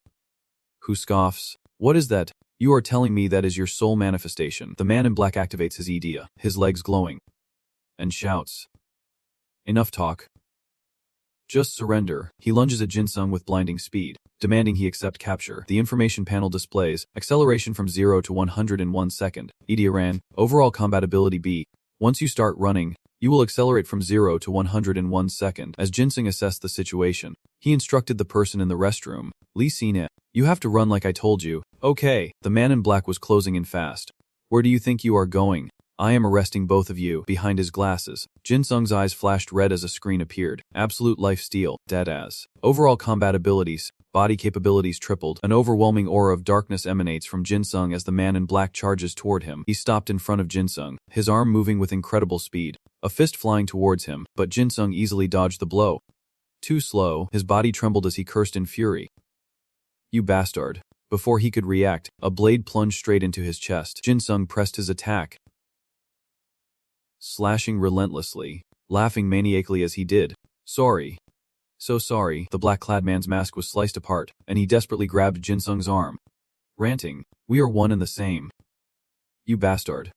who scoffs. "What is that? You are telling me that is your soul manifestation?" The man in black activates his idea, his legs glowing, and shouts, "Enough talk. Just surrender." He lunges at Jinsung with blinding speed, demanding he accept capture. The information panel displays acceleration from 0 to 100 in 1 second. Idea ran. Overall combat ability B. Once you start running, you will accelerate from 0 to 100 in 1 second. As Jinsung assessed the situation, he instructed the person in the restroom, "Lee Sina, you have to run like I told you." "Okay." The man in black was closing in fast. "Where do you think you are going? I am arresting both of you." Behind his glasses, Jinsung's eyes flashed red as a screen appeared. Absolute life steal, dead as. Overall combat abilities, body capabilities tripled. An overwhelming aura of darkness emanates from Jinsung as the man in black charges toward him. He stopped in front of Jinsung, his arm moving with incredible speed, a fist flying towards him, but Jinsung easily dodged the blow. Too slow, his body trembled as he cursed in fury. "You bastard." Before he could react, a blade plunged straight into his chest. Jinsung pressed his attack, slashing relentlessly, laughing maniacally as he did. "Sorry. So sorry." The black-clad man's mask was sliced apart, and he desperately grabbed Jinsung's arm, ranting, "We are one and the same. You bastard."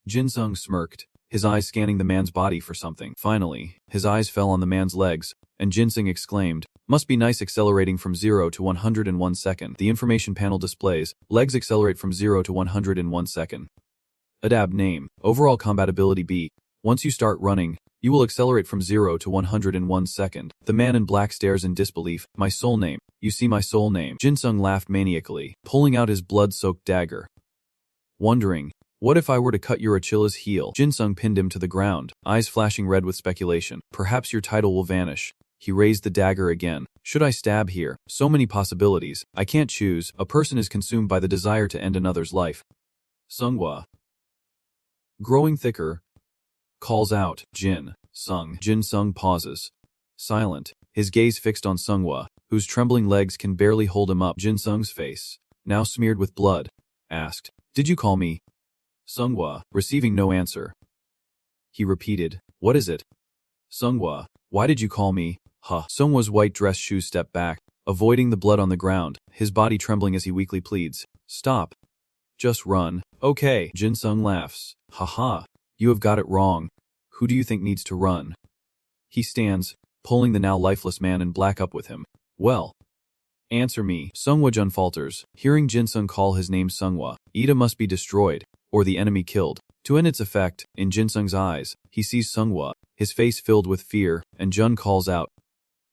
Jinsung smirked, his eyes scanning the man's body for something. Finally, his eyes fell on the man's legs, and Jinsung exclaimed, "Must be nice accelerating from 0 to 100 in 1 second." The information panel displays, legs accelerate from 0 to 100 in 1 second. Adab name, overall combat ability B. Once you start running, you will accelerate from 0 to 100 in 1 second. The man in black stares in disbelief. "My soul name. You see my soul name." Jinsung laughed maniacally, pulling out his blood-soaked dagger, wondering, What if I were to cut your Achilles' heel? Jinsung pinned him to the ground, eyes flashing red with speculation. Perhaps your title will vanish. He raised the dagger again. Should I stab here? So many possibilities. I can't choose. A person is consumed by the desire to end another's life. Sunghwa, growing thicker, calls out, Jin Sung. Jin Sung pauses, silent, his gaze fixed on Sunghwa, whose trembling legs can barely hold him up. Jin Sung's face, now smeared with blood, asked, Did you call me? Sunghwa, receiving no answer. He repeated, What is it? Sunghwa, why did you call me? Huh. Sunghwa's white dress shoes stepped back, avoiding the blood on the ground, his body trembling as he weakly pleads, Stop. Just run. Okay. Jin Sung laughs. Haha. You have got it wrong. Who do you think needs to run? He stands, pulling the now lifeless man in black up with him. Well. Answer me. Sunghwa Jun falters, hearing Jin Sung call his name Sunghwa. Ida must be destroyed, or the enemy killed. To end its effect, in Jin Sung's eyes, he sees Sunghwa, his face filled with fear, and Jun calls out,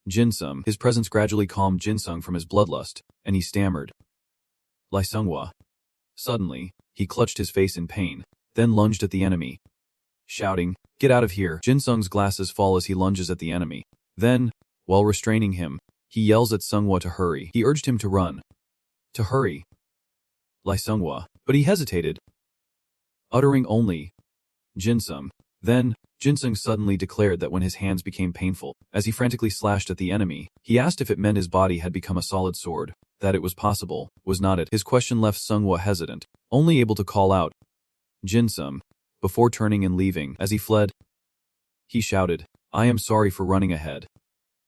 Jinsung. His presence gradually calmed Jinsung from his bloodlust, and he stammered, Lai Sunghwa. Suddenly, he clutched his face in pain, then lunged at the enemy, shouting, Get out of here. Jinsung's glasses fall as he lunges at the enemy. Then, while restraining him, he yells at Sunghwa to hurry. He urged him to run. To hurry. Lai Sunghwa. But he hesitated, uttering only, Jinsung. Then, Jinsung suddenly declared that when his hands became painful, as he frantically slashed at the enemy, he asked if it meant his body had become a solid sword. That it was possible, was not it? His question left Sunghwa hesitant, only able to call out, Jinsung, before turning and leaving. As he fled, he shouted, I am sorry for running ahead.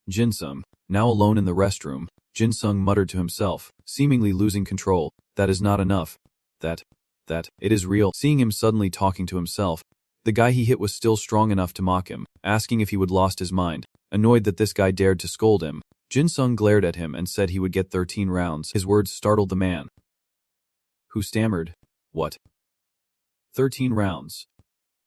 Jinsung, now alone in the restroom, Jinsung muttered to himself, seemingly losing control, That is not enough. That, it is real. Seeing him suddenly talking to himself, the guy he hit was still strong enough to mock him, asking if he would lost his mind. Annoyed that this guy dared to scold him, Jinsung glared at him and said he would get 13 rounds. His words startled the man, who stammered, What? 13 rounds.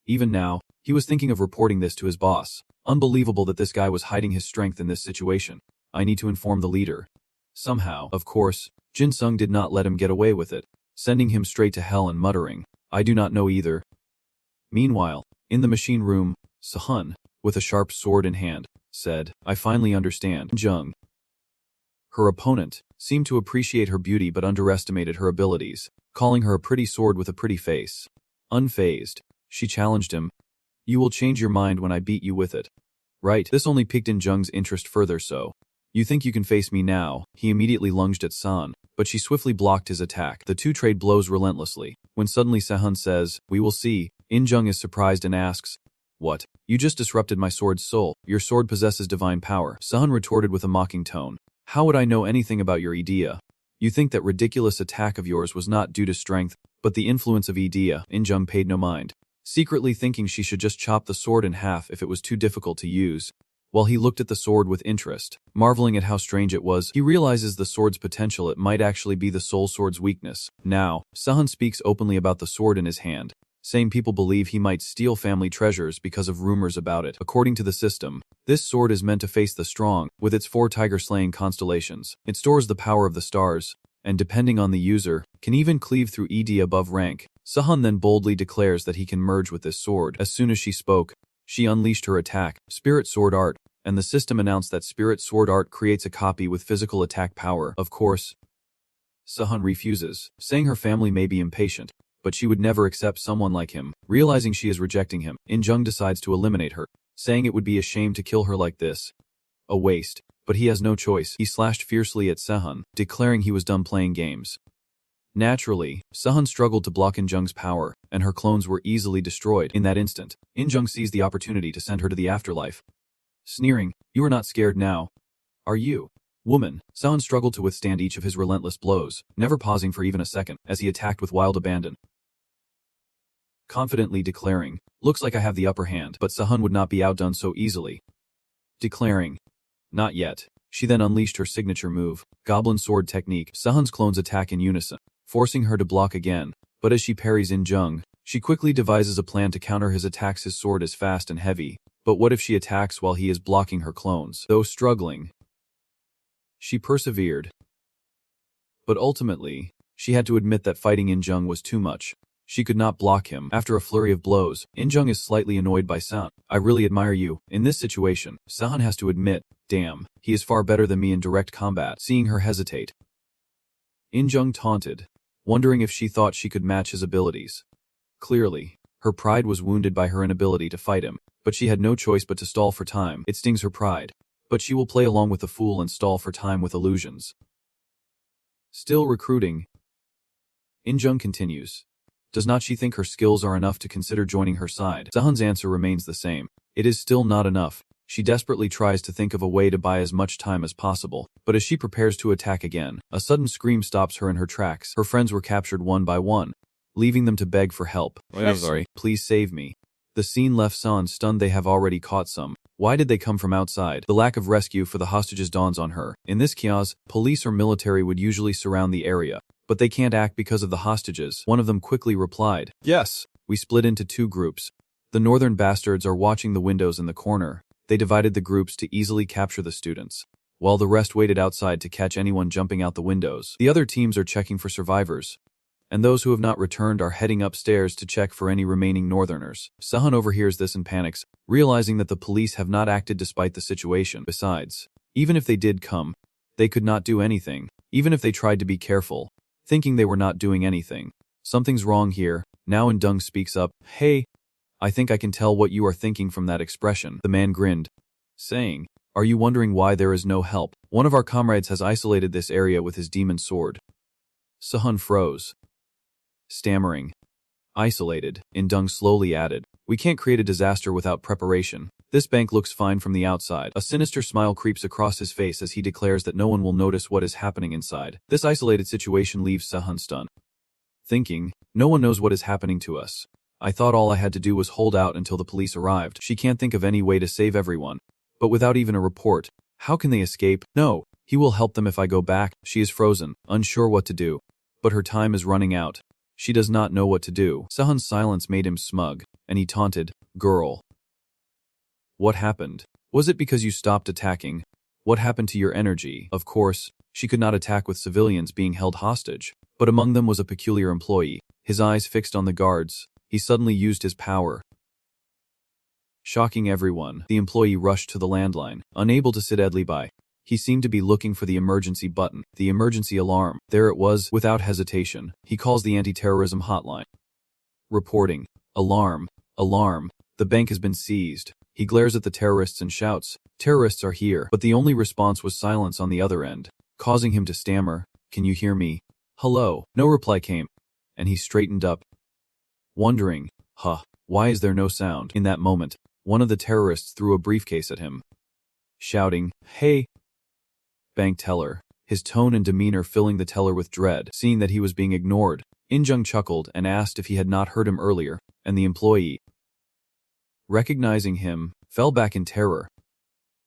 Even now, he was thinking of reporting this to his boss. Unbelievable that this guy was hiding his strength in this situation. I need to inform the leader. Somehow, of course, Jinsung did not let him get away with it, sending him straight to hell and muttering, I do not know either. Meanwhile, in the machine room, Sahun, with a sharp sword in hand, said, I finally understand. Jung. Her opponent seemed to appreciate her beauty but underestimated her abilities, calling her a pretty sword with a pretty face. Unfazed, she challenged him, You will change your mind when I beat you with it. Right? This only piqued in Jung's interest further so. You think you can face me now? He immediately lunged at San, but she swiftly blocked his attack. The two trade blows relentlessly, when suddenly Sahun says, We will see. Jung is surprised and asks, What? You just disrupted my sword's soul. Your sword possesses divine power. Sahun retorted with a mocking tone, How would I know anything about your idea? You think that ridiculous attack of yours was not due to strength, but the influence of idea. Jung paid no mind, secretly thinking she should just chop the sword in half if it was too difficult to use. While he looked at the sword with interest, marveling at how strange it was, he realizes the sword's potential. It might actually be the soul sword's weakness. Now, Sahun speaks openly about the sword in his hand, saying people believe he might steal family treasures because of rumors about it. According to the system, this sword is meant to face the strong, with its 4 tiger-slaying constellations. It stores the power of the stars, and depending on the user, can even cleave through ED above rank. Sahun then boldly declares that he can merge with this sword. As soon as she spoke, she unleashed her attack, Spirit Sword Art, and the system announced that Spirit Sword Art creates a copy with physical attack power. Of course, Sahun refuses, saying her family may be impatient, but she would never accept someone like him. Realizing she is rejecting him, Jung decides to eliminate her, saying it would be a shame to kill her like this. A waste, but he has no choice. He slashed fiercely at Sahun, declaring he was done playing games. Naturally, Sahun struggled to block Jung's power, and her clones were easily destroyed. In that instant, Jung seized the opportunity to send her to the afterlife. Sneering, You are not scared now, are you? Woman. Sahun struggled to withstand each of his relentless blows, never pausing for even a second, as he attacked with wild abandon, confidently declaring, Looks like I have the upper hand. But Sahun would not be outdone so easily. Declaring, Not yet. She then unleashed her signature move, Goblin Sword Technique. Sahun's clones attack in unison, forcing her to block again, but as she parries Jung, she quickly devises a plan to counter his attacks. His sword is fast and heavy, but what if she attacks while he is blocking her clones? Though struggling, she persevered. But ultimately, she had to admit that fighting Jung was too much. She could not block him. After a flurry of blows, In-jung is slightly annoyed by Sahan. I really admire you. In this situation, Sahan has to admit, damn, he is far better than me in direct combat. Seeing her hesitate, In-jung taunted, wondering if she thought she could match his abilities. Clearly, her pride was wounded by her inability to fight him, but she had no choice but to stall for time. It stings her pride, but she will play along with the fool and stall for time with illusions. Still recruiting, In-jung continues. Does not she think her skills are enough to consider joining her side? Sahan's answer remains the same. It is still not enough. She desperately tries to think of a way to buy as much time as possible, but as she prepares to attack again, a sudden scream stops her in her tracks. Her friends were captured one by one, leaving them to beg for help. I'm sorry. Please save me. The scene left Sahan stunned. They have already caught some. Why did they come from outside? The lack of rescue for the hostages dawns on her. In this chaos, police or military would usually surround the area, but they can't act because of the hostages. One of them quickly replied, yes. We split into two groups. The northern bastards are watching the windows in the corner. They divided the groups to easily capture the students, while the rest waited outside to catch anyone jumping out the windows. The other teams are checking for survivors, and those who have not returned are heading upstairs to check for any remaining northerners. Sahan overhears this and panics, realizing that the police have not acted despite the situation. Besides, even if they did come, they could not do anything, even if they tried to be careful, thinking they were not doing anything. Something's wrong here. Now In-jung speaks up. Hey, I think I can tell what you are thinking from that expression. The man grinned, saying, are you wondering why there is no help? One of our comrades has isolated this area with his demon sword. Sahan froze, stammering. Isolated, In-jung slowly added. We can't create a disaster without preparation. This bank looks fine from the outside. A sinister smile creeps across his face as he declares that no one will notice what is happening inside. This isolated situation leaves Sahan stunned, thinking, no one knows what is happening to us. I thought all I had to do was hold out until the police arrived. She can't think of any way to save everyone. But without even a report, how can they escape? No, he will help them if I go back. She is frozen, unsure what to do. But her time is running out. She does not know what to do. Sahan's silence made him smug, and he taunted, girl. What happened? Was it because you stopped attacking? What happened to your energy? Of course, she could not attack with civilians being held hostage, but among them was a peculiar employee, his eyes fixed on the guards. He suddenly used his power, shocking everyone. The employee rushed to the landline, unable to sit idly by. He seemed to be looking for the emergency button, the emergency alarm. There it was. Without hesitation, he calls the anti-terrorism hotline, reporting, alarm, alarm, the bank has been seized. He glares at the terrorists and shouts, terrorists are here. But the only response was silence on the other end, causing him to stammer, can you hear me? Hello. No reply came, and he straightened up, wondering, why is there no sound? In that moment, one of the terrorists threw a briefcase at him, shouting, hey, bank teller, his tone and demeanor filling the teller with dread. Seeing that he was being ignored, In-jung chuckled and asked if he had not heard him earlier, and the employee, recognizing him, fell back in terror,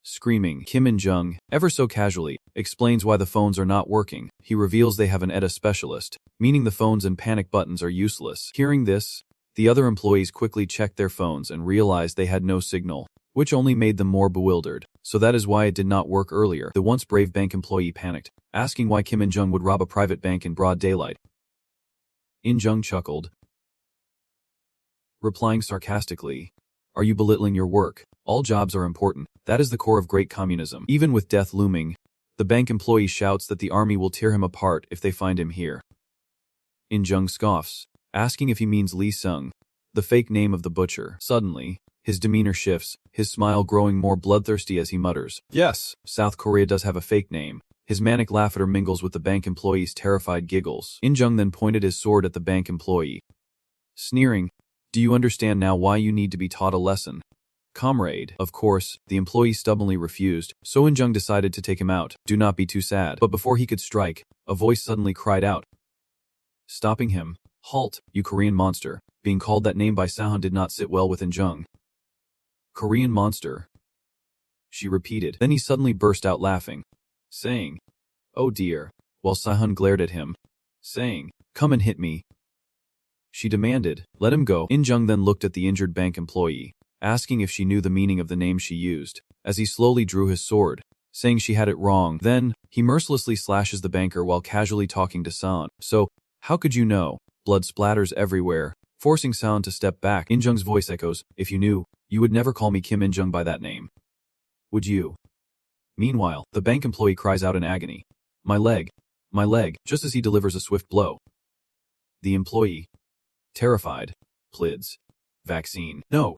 screaming. Kim In-jung, ever so casually, explains why the phones are not working. He reveals they have an ETA specialist, meaning the phones and panic buttons are useless. Hearing this, the other employees quickly checked their phones and realized they had no signal, which only made them more bewildered. So that is why it did not work earlier. The once brave bank employee panicked, asking why Kim In-jung would rob a private bank in broad daylight. In-jung chuckled, replying sarcastically, are you belittling your work? All jobs are important. That is the core of great communism. Even with death looming, the bank employee shouts that the army will tear him apart if they find him here. In-jung scoffs, asking if he means Lee Sung, the fake name of the butcher. Suddenly, his demeanor shifts, his smile growing more bloodthirsty as he mutters, yes, South Korea does have a fake name. His manic laughter mingles with the bank employee's terrified giggles. In-jung then pointed his sword at the bank employee, sneering, do you understand now why you need to be taught a lesson? Comrade. Of course, the employee stubbornly refused, so In-jung decided to take him out. Do not be too sad. But before he could strike, a voice suddenly cried out, stopping him, halt, you Korean monster. Being called that name by Sahan did not sit well with In-jung. Korean monster, she repeated. Then he suddenly burst out laughing, saying, oh dear, while Sahan glared at him, saying, come and hit me. She demanded, let him go. In-jung then looked at the injured bank employee, asking if she knew the meaning of the name she used, as he slowly drew his sword, saying she had it wrong. Then, he mercilessly slashes the banker while casually talking to Sahan. So, how could you know? Blood splatters everywhere, forcing Sahan to step back. In-jung's voice echoes, if you knew, you would never call me Kim In-jung by that name. Would you? Meanwhile, the bank employee cries out in agony. My leg, just as he delivers a swift blow. The employee, terrified, pleads, vaccine. No.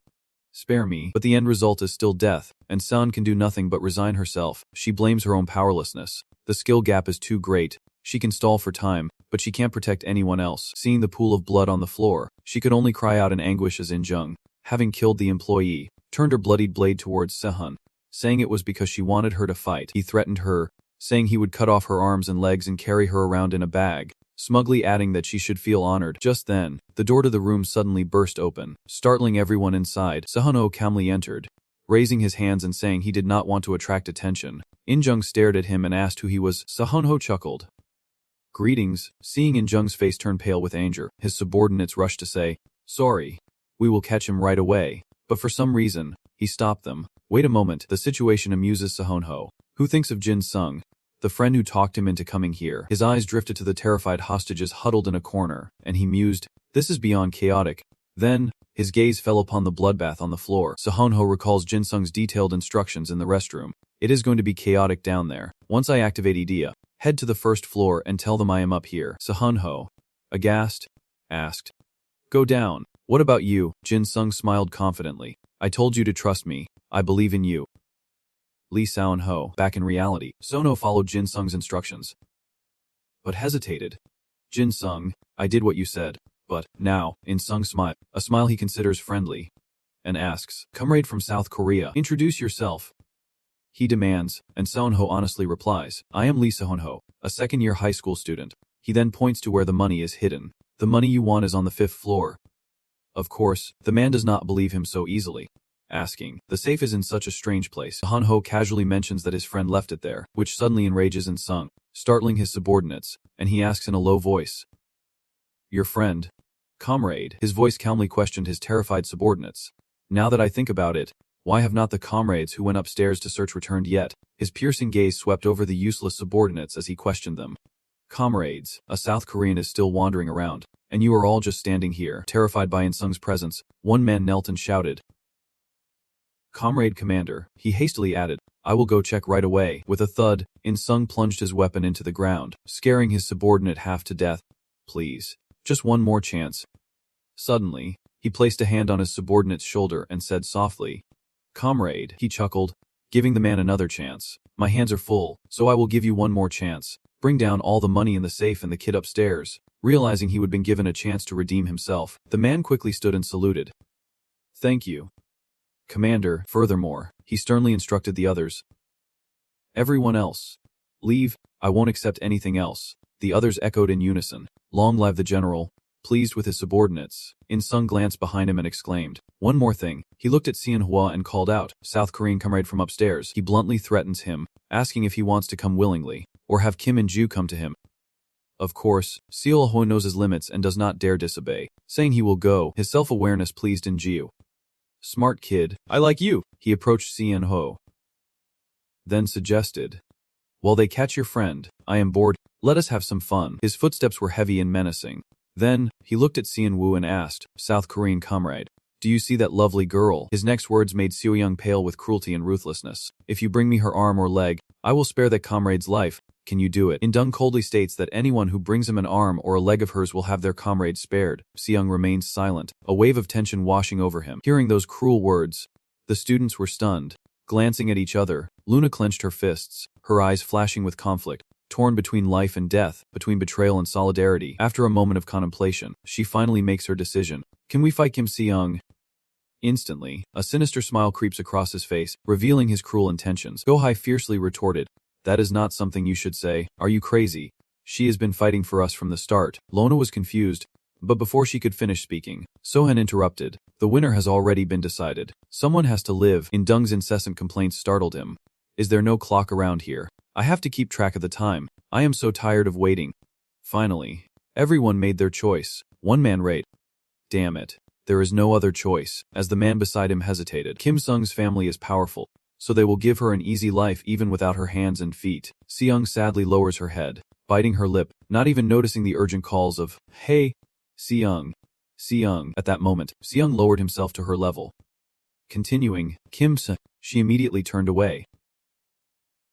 Spare me. But the end result is still death, and Sahan can do nothing but resign herself. She blames her own powerlessness. The skill gap is too great. She can stall for time, but she can't protect anyone else. Seeing the pool of blood on the floor, she could only cry out in anguish as In-jung, having killed the employee, turned her bloodied blade towards Sahan, saying it was because she wanted her to fight. He threatened her, saying he would cut off her arms and legs and carry her around in a bag, smugly adding that she should feel honored. Just then, the door to the room suddenly burst open, startling everyone inside. Sehun-ho calmly entered, raising his hands and saying he did not want to attract attention. In-jung stared at him and asked who he was. Sehun-ho chuckled. Greetings. Seeing In-jung's face turn pale with anger, his subordinates rushed to say, sorry, we will catch him right away. But for some reason, he stopped them. Wait a moment. The situation amuses Sehun-ho, who thinks of Jin Sung, the friend who talked him into coming here. His eyes drifted to the terrified hostages huddled in a corner, and he mused, this is beyond chaotic. Then, his gaze fell upon the bloodbath on the floor. Sehun-ho recalls Jin Sung's detailed instructions in the restroom. It is going to be chaotic down there. Once I activate Idea, head to the first floor and tell them I am up here. Sehun-ho, aghast, asked, go down. What about you? Jin Sung smiled confidently. I told you to trust me. I believe in you. Lee Sehun-ho, back in reality, Sono followed Jin Sung's instructions, but hesitated. Jin Sung, I did what you said, but now, In-sung smile, a smile he considers friendly, and asks, comrade from South Korea, introduce yourself. He demands, and Sehun-ho honestly replies, I am Lee Sehun-ho, a second-year high school student. He then points to where the money is hidden. The money you want is on the 5th floor. Of course, the man does not believe him so easily, asking, the safe is in such a strange place. Sehun-ho casually mentions that his friend left it there, which suddenly enrages In-sung, startling his subordinates, and he asks in a low voice, your friend, comrade. His voice calmly questioned his terrified subordinates. Now that I think about it, why have not the comrades who went upstairs to search returned yet? His piercing gaze swept over the useless subordinates as he questioned them. Comrades, a South Korean is still wandering around, and you are all just standing here. Terrified by In-sung's presence, one man knelt and shouted, Comrade Commander, he hastily added, I will go check right away. With a thud, In-sung plunged his weapon into the ground, scaring his subordinate half to death. Please, just one more chance. Suddenly, he placed a hand on his subordinate's shoulder and said softly, Comrade, he chuckled, giving the man another chance. My hands are full, so I will give you one more chance. Bring down all the money in the safe and the kid upstairs. Realizing he would been given a chance to redeem himself, the man quickly stood and saluted. Thank you, Commander. Furthermore, he sternly instructed the others. Everyone else, leave, I won't accept anything else. The others echoed in unison. Long live the general. Pleased with his subordinates, In-sung glanced behind him and exclaimed, one more thing. He looked at Seon-hwa and called out, South Korean comrade from upstairs. He bluntly threatens him, asking if he wants to come willingly, or have Kim and Ju come to him. Of course, Seol-hwa knows his limits and does not dare disobey, saying he will go. His self-awareness pleased in Ju. Smart kid, I like you. He approached Seon-ho, then suggested, while they catch your friend, I am bored, let us have some fun. His footsteps were heavy and menacing. Then, he looked at Seon-woo and asked, South Korean comrade, do you see that lovely girl? His next words made Seo-young pale with cruelty and ruthlessness. If you bring me her arm or leg, I will spare that comrade's life. Can you do it? In-dung coldly states that anyone who brings him an arm or a leg of hers will have their comrade spared. Seong remains silent, a wave of tension washing over him. Hearing those cruel words, the students were stunned. Glancing at each other, Luna clenched her fists, her eyes flashing with conflict. Torn between life and death, between betrayal and solidarity. After a moment of contemplation, she finally makes her decision. Can we fight Kim Seong? Instantly, a sinister smile creeps across his face, revealing his cruel intentions. Go-hai fiercely retorted, that is not something you should say. Are you crazy? She has been fighting for us from the start. Lona was confused, but before she could finish speaking, Sohan interrupted. The winner has already been decided. Someone has to live. In-dung's incessant complaints startled him. Is there no clock around here? I have to keep track of the time. I am so tired of waiting. Finally, everyone made their choice. One man rate. Damn it. There is no other choice. As the man beside him hesitated, Kim Sung's family is powerful, so they will give her an easy life even without her hands and feet. Seong sadly lowers her head, biting her lip, not even noticing the urgent calls of, hey. Seung. Seung. At that moment, Seung lowered himself to her level. Continuing, Kim Sahan. She immediately turned away.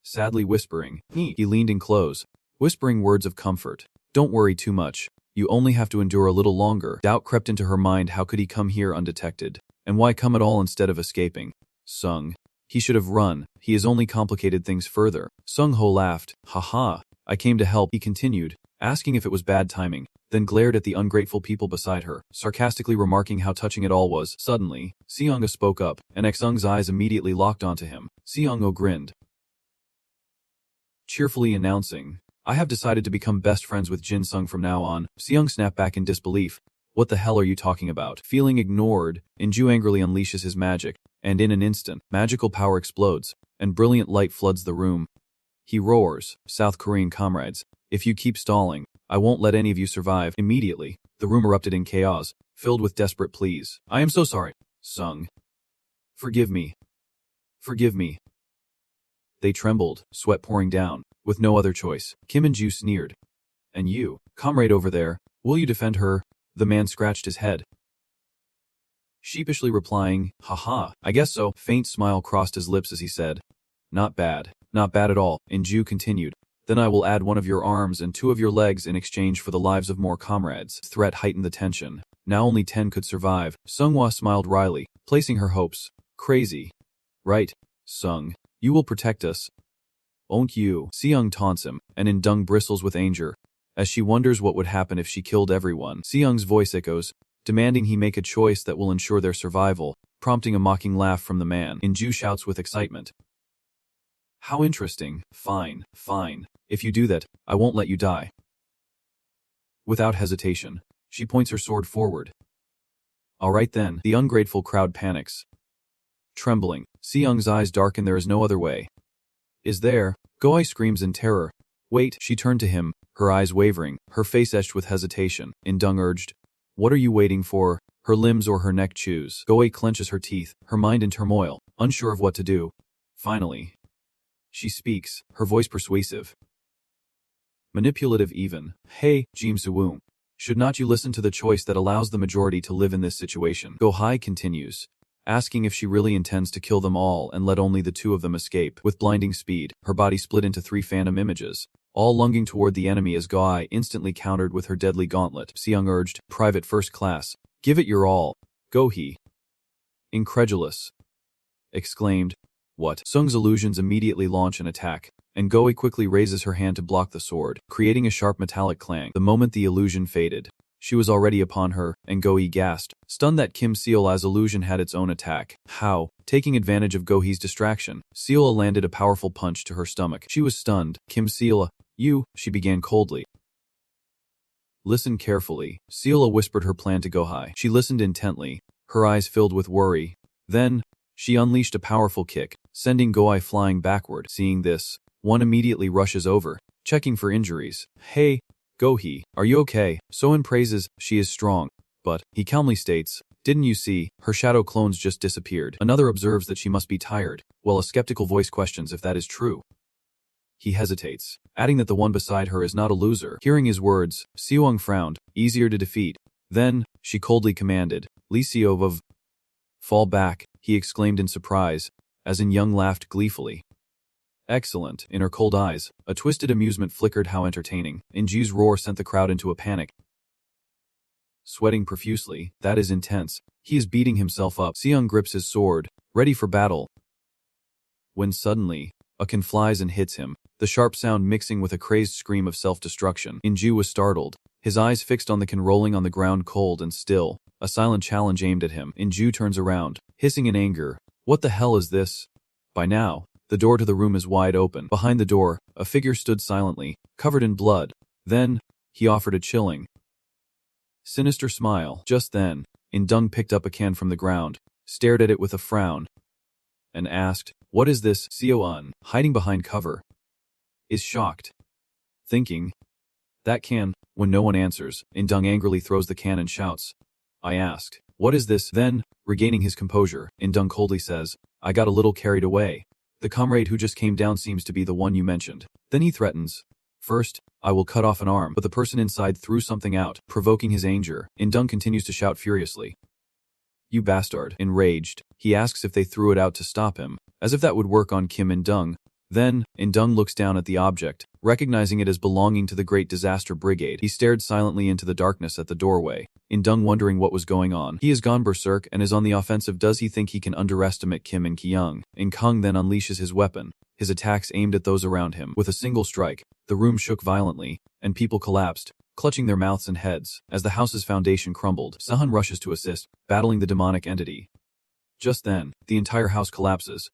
Sadly whispering, he leaned in close, whispering words of comfort. Don't worry too much. You only have to endure a little longer. Doubt crept into her mind. How could he come here undetected? And why come at all instead of escaping? Sung. He should have run. He has only complicated things further. Sung Ho laughed. Haha. I came to help, he continued, asking if it was bad timing, then glared at the ungrateful people beside her, sarcastically remarking how touching it all was. Suddenly, Seong-a spoke up, and Sung's eyes immediately locked onto him. Seong-o grinned, cheerfully announcing, I have decided to become best friends with Jin Sung from now on. Seong snapped back in disbelief. What the hell are you talking about? Feeling ignored, Inju angrily unleashes his magic, and in an instant, magical power explodes, and brilliant light floods the room. He roars, South Korean comrades, if you keep stalling, I won't let any of you survive. Immediately, the room erupted in chaos, filled with desperate pleas. I am so sorry, Sung. Forgive me. Forgive me. They trembled, sweat pouring down, with no other choice. Kim and Ju sneered. And you, comrade over there, will you defend her? The man scratched his head, sheepishly replying, haha, I guess so. Faint smile crossed his lips as he said, not bad. Not bad at all. Inju continued, then I will add one of your arms and 2 of your legs in exchange for the lives of more comrades. Threat heightened the tension. Now only 10 could survive. Sunghwa smiled wryly, placing her hopes. Crazy. Right, Sung. You will protect us. Won't you? Seung taunts him, and Indung bristles with anger, as she wonders what would happen if she killed everyone. Seung's voice echoes, demanding he make a choice that will ensure their survival, prompting a mocking laugh from the man. Inju shouts with excitement. How interesting. Fine, fine. If you do that, I won't let you die. Without hesitation, she points her sword forward. All right then. The ungrateful crowd panics. Trembling, Seung's eyes darken. There is no other way. Is there? Goai screams in terror. Wait. She turned to him, her eyes wavering, her face etched with hesitation. Indung urged, what are you waiting for? Her limbs or her neck choose. Goai clenches her teeth, her mind in turmoil, unsure of what to do. Finally, she speaks, her voice persuasive. Manipulative even. Hey, Jim Suwoom. Should not you listen to the choice that allows the majority to live in this situation? Gohai continues, asking if she really intends to kill them all and let only the 2 of them escape. With blinding speed, her body split into 3 phantom images, all lunging toward the enemy as Gohai instantly countered with her deadly gauntlet. Seung urged, Private First Class, give it your all. Gohei. Incredulous. Exclaimed, what? Sung's illusions immediately launch an attack, and Gohei quickly raises her hand to block the sword, creating a sharp metallic clang. The moment the illusion faded, she was already upon her, and Gohei gasped, stunned that Kim Seola's illusion had its own attack. How? Taking advantage of Gohei's distraction, Seola landed a powerful punch to her stomach. She was stunned. Kim Seola, she began coldly. Listen carefully. Seola whispered her plan to Gohei. She listened intently, her eyes filled with worry. Then, she unleashed a powerful kick, sending Gohei flying backward. Seeing this, one immediately rushes over, checking for injuries. Hey, Gohei, are you okay? Soen praises, she is strong. But, he calmly states, didn't you see, her shadow clones just disappeared. Another observes that she must be tired, while a skeptical voice questions if that is true. He hesitates, adding that the one beside her is not a loser. Hearing his words, Seoung frowned, easier to defeat. Then, she coldly commanded, Lee Seov, fall back, he exclaimed in surprise, as In Young laughed gleefully. Excellent. In her cold eyes, a twisted amusement flickered. How entertaining. Inju's roar sent the crowd into a panic. Sweating profusely, that is intense. He is beating himself up. Seung grips his sword, ready for battle. When suddenly, a can flies and hits him, the sharp sound mixing with a crazed scream of self-destruction. Inju was startled, his eyes fixed on the can rolling on the ground cold and still, a silent challenge aimed at him. Inju turns around, hissing in anger. What the hell is this? By now, the door to the room is wide open. Behind the door, a figure stood silently, covered in blood. Then, he offered a chilling, sinister smile. Just then, Indung picked up a can from the ground, stared at it with a frown, and asked, what is this? Seoun, hiding behind cover, is shocked, thinking, that can. When no one answers, Indung angrily throws the can and shouts, I asked, what is this? Then, regaining his composure, Indung coldly says, I got a little carried away. The comrade who just came down seems to be the one you mentioned. Then he threatens, First, I will cut off an arm, but the person inside threw something out, provoking his anger. Indung continues to shout furiously. You bastard. Enraged, he asks if they threw it out to stop him, as if that would work on Kim Indung. Then, Indung looks down at the object, recognizing it as belonging to the Great Disaster Brigade. He stared silently into the darkness at the doorway, Indung wondering what was going on. He has gone berserk and is on the offensive. Does he think he can underestimate Kim and Kyung? Kung then unleashes his weapon, his attacks aimed at those around him. With a single strike, the room shook violently, and people collapsed, clutching their mouths and heads. As the house's foundation crumbled, Sahan rushes to assist, battling the demonic entity. Just then, the entire house collapses.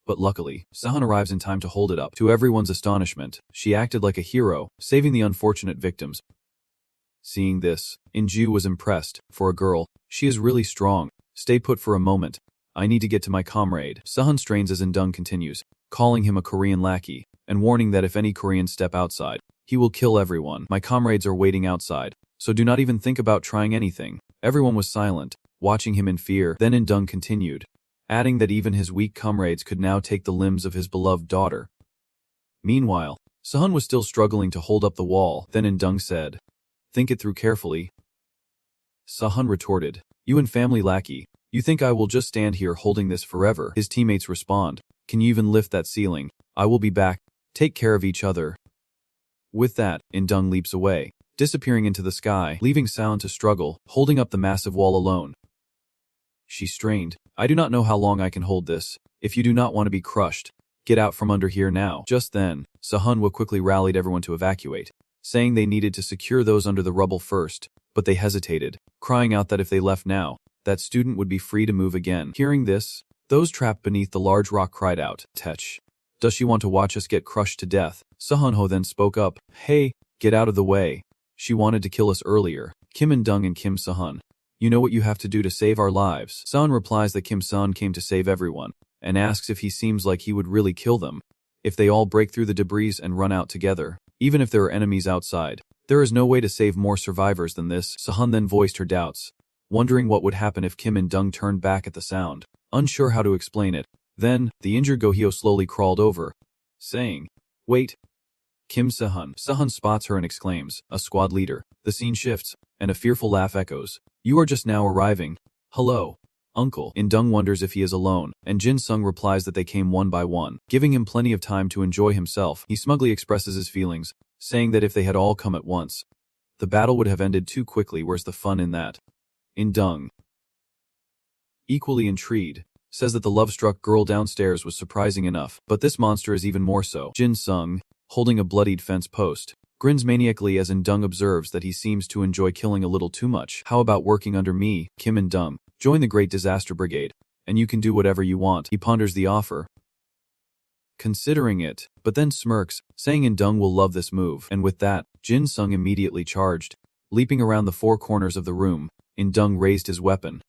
But luckily, Sahan arrives in time to hold it up. To everyone's astonishment, she acted like a hero, saving the unfortunate victims. Seeing this, Inju was impressed. For a girl, she is really strong. Stay put for a moment. I need to get to my comrade. Sahan strains as Indung continues, calling him a Korean lackey, and warning that if any Koreans step outside, he will kill everyone. My comrades are waiting outside, so do not even think about trying anything. Everyone was silent, watching him in fear. Then Indung continued, adding that even his weak comrades could now take the limbs of his beloved daughter. Meanwhile, Sahan was still struggling to hold up the wall. Then Indung said, think it through carefully. Sahan retorted, you and family lackey, you think I will just stand here holding this forever? His teammates respond, can you even lift that ceiling? I will be back. Take care of each other. With that, Indung leaps away, disappearing into the sky, leaving Sahan to struggle, holding up the massive wall alone. She strained, I do not know how long I can hold this. If you do not want to be crushed, get out from under here now. Just then, Sahunwa quickly rallied everyone to evacuate, saying they needed to secure those under the rubble first, but they hesitated, crying out that if they left now, that student would be free to move again. Hearing this, those trapped beneath the large rock cried out, Tech. Does she want to watch us get crushed to death? Sahunho then spoke up, hey, get out of the way. She wanted to kill us earlier. Kim Indung and Kim Sahan. You know what you have to do to save our lives. Sahan replies that Kim Sahan came to save everyone, and asks if he seems like he would really kill them. If they all break through the debris and run out together, even if there are enemies outside, there is no way to save more survivors than this. Sahan then voiced her doubts, wondering what would happen if Kim Indung turned back at the sound, unsure how to explain it. Then, the injured Gohyo slowly crawled over, saying, wait. Kim Sahan. Sahan spots her and exclaims, a squad leader. The scene shifts, and a fearful laugh echoes. You are just now arriving. Hello, uncle. Indung wonders if he is alone, and Jin Sung replies that they came one by one, giving him plenty of time to enjoy himself. He smugly expresses his feelings, saying that if they had all come at once, the battle would have ended too quickly. Where's the fun in that? Indung, equally intrigued, says that the love-struck girl downstairs was surprising enough, but this monster is even more so. Jin Sung, holding a bloodied fence post, grins maniacally as Indung observes that he seems to enjoy killing a little too much. How about working under me, Kim Indung? Join the Great Disaster Brigade, and you can do whatever you want. He ponders the offer, considering it, but then smirks, saying Indung will love this move. And with that, Jin Sung immediately charged. Leaping around the four corners of the room, Indung raised his weapon.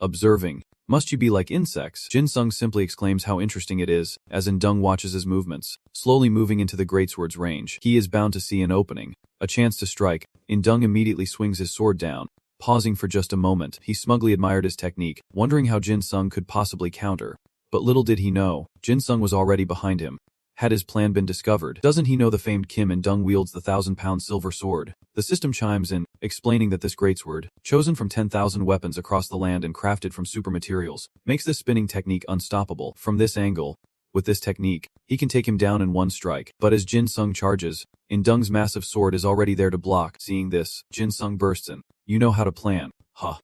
Observing, must you be like insects? Jin Sung simply exclaims how interesting it is, as Indung watches his movements, slowly moving into the greatsword's range. He is bound to see an opening, a chance to strike. Indung immediately swings his sword down. Pausing for just a moment, he smugly admired his technique, wondering how Jin Sung could possibly counter. But little did he know, Jin Sung was already behind him. Had his plan been discovered? Doesn't he know the famed Kim Indung wields the 1,000-pound silver sword? The system chimes in, explaining that this greatsword, chosen from 10,000 weapons across the land and crafted from super materials, makes this spinning technique unstoppable. From this angle, with this technique, he can take him down in one strike. But as Jin Sung charges, Indung's massive sword is already there to block. Seeing this, Jin Sung bursts in. You know how to plan, huh?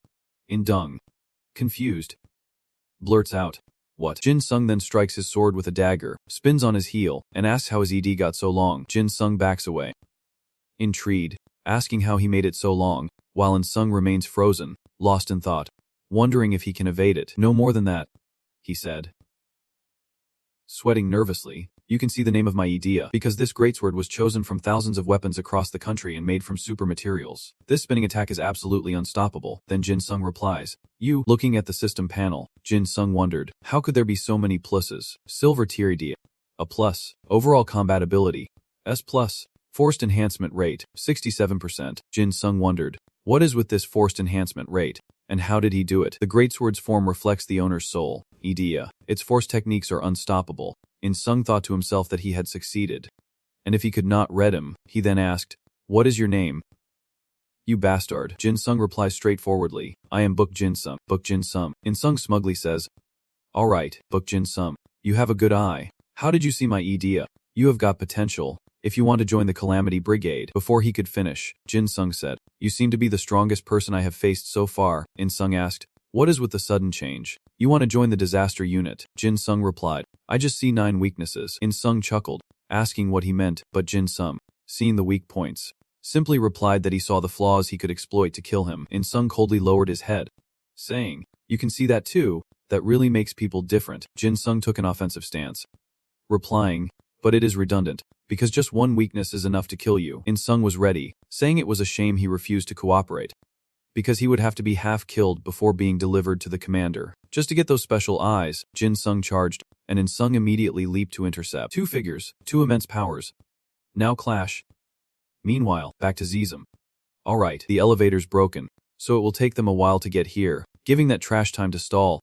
Indung, confused, blurts out, what? Jin Sung then strikes his sword with a dagger, spins on his heel, and asks how his ED got so long. Jin Sung backs away, intrigued, asking how he made it so long, while In Sung remains frozen, lost in thought, wondering if he can evade it. No more than that, he said. Sweating nervously, you can see the name of my idea, because this greatsword was chosen from thousands of weapons across the country and made from super materials. This spinning attack is absolutely unstoppable. Then Jin Sung replies, you. Looking at the system panel, Jin Sung wondered, how could there be so many pluses? Silver tier idea, a plus. Overall combat ability, S plus. Forced enhancement rate, 67%. Jin Sung wondered, what is with this forced enhancement rate, and how did he do it? The greatsword's form reflects the owner's soul, idea. Its force techniques are unstoppable. In Sung thought to himself that he had succeeded. and if he could not read him, he then asked, "What is your name?" "You bastard." Jin Sung replies straightforwardly, "I am Book Jin Sung." Book Jin Sung. In Sung smugly says, "Alright, Book Jin Sung. You have a good eye. How did you see my idea? You have got potential. If you want to join the Calamity Brigade." Before he could finish, Jin Sung said, "You seem to be the strongest person I have faced so far." In Sung asked, "What is with the sudden change? You want to join the disaster unit?" Jin Sung replied, "I just see 9 weaknesses." In Sung chuckled, asking what he meant, but Jin Sung, seeing the weak points, simply replied that he saw the flaws he could exploit to kill him. In Sung coldly lowered his head, saying, "You can see that too? That really makes people different." Jin Sung took an offensive stance, replying, "But it is redundant, because just 1 weakness is enough to kill you." In Sung was ready, saying it was a shame he refused to cooperate, because he would have to be half killed before being delivered to the commander. Just to get those special eyes, Jin Sung charged, and In Sung immediately leaped to intercept. 2 figures, 2 immense powers, now clash. Meanwhile, back to Zizum. "Alright, the elevator's broken, so it will take them a while to get here, giving that trash time to stall.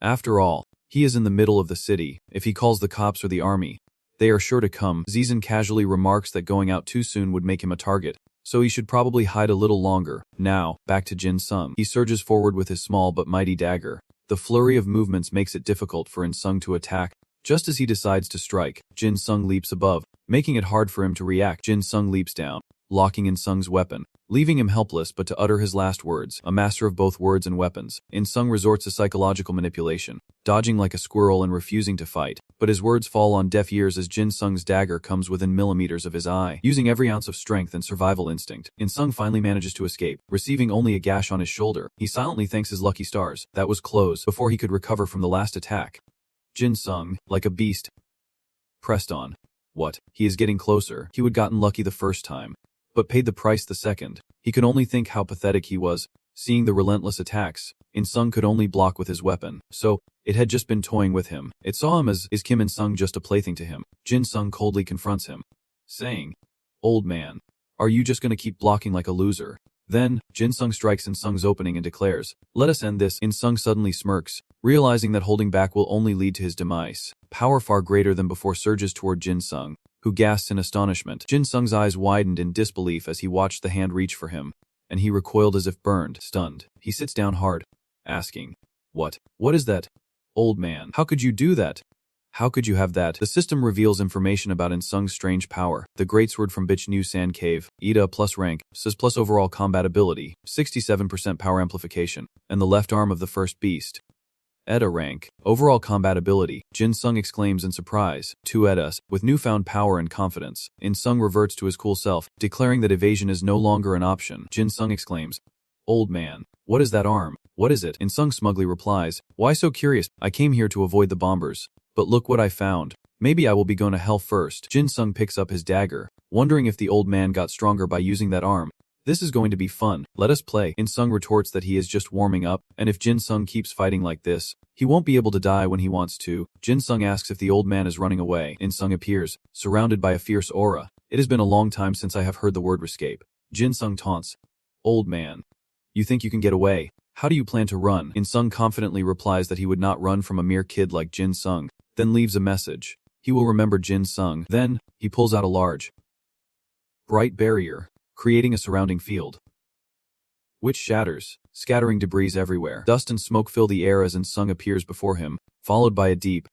After all, he is in the middle of the city. If he calls the cops or the army, they are sure to come." Zizun casually remarks that going out too soon would make him a target, so he should probably hide a little longer. Now, back to Jin Sung. He surges forward with his small but mighty dagger. The flurry of movements makes it difficult for In Sung to attack. Just as he decides to strike, Jin Sung leaps above, making it hard for him to react. Jin Sung leaps down, locking In Sung's weapon, leaving him helpless but to utter his last words. A master of both words and weapons, In Sung resorts to psychological manipulation, dodging like a squirrel and refusing to fight, but his words fall on deaf ears as Jin Sung's dagger comes within millimeters of his eye. Using every ounce of strength and survival instinct, In Sung finally manages to escape, receiving only a gash on his shoulder. He silently thanks his lucky stars. That was close. Before he could recover from the last attack, Jin Sung, like a beast, pressed on. What? He is getting closer. He would gotten lucky the first time, but paid the price the second. He could only think how pathetic he was, seeing the relentless attacks. In Sung could only block with his weapon, so it had just been toying with him. It saw him as, is Kim In Sung just a plaything to him? Jin Sung coldly confronts him, saying, "Old man, are you just gonna keep blocking like a loser?" Then, Jin Sung strikes In Sung's opening and declares, "Let us end this." In Sung suddenly smirks, realizing that holding back will only lead to his demise. Power far greater than before surges toward Jin Sung, who gasps in astonishment. Jin Sung's eyes widened in disbelief as he watched the hand reach for him, and he recoiled as if burned. Stunned, he sits down hard, asking, What is that? Old man, how could you do that? How could you have that?" The system reveals information about In Sung's strange power. The greatsword from Bitch New Sand Cave, Ida plus rank, says plus overall combat ability, 67% power amplification, and the left arm of the first beast. Edda rank, overall combat ability, Jin Sung exclaims in surprise, 2 Eddas, with newfound power and confidence. In Sung reverts to his cool self, declaring that evasion is no longer an option. Jin Sung exclaims, "Old man, what is that arm? What is it?" In Sung smugly replies, "Why so curious? I came here to avoid the bombers. But look what I found. Maybe I will be going to hell first." Jin Sung picks up his dagger, wondering if the old man got stronger by using that arm. "This is going to be fun. Let us play." In Sung retorts that he is just warming up, and if Jin Sung keeps fighting like this, he won't be able to die when he wants to. Jin Sung asks if the old man is running away. In Sung appears, surrounded by a fierce aura. "It has been a long time since I have heard the word escape." Jin Sung taunts, "Old man, you think you can get away? How do you plan to run?" In Sung confidently replies that he would not run from a mere kid like Jin Sung, then leaves a message. He will remember Jin Sung. Then, he pulls out a large, bright barrier, creating a surrounding field, which shatters, scattering debris everywhere. Dust and smoke fill the air as In Sung appears before him, followed by a deep,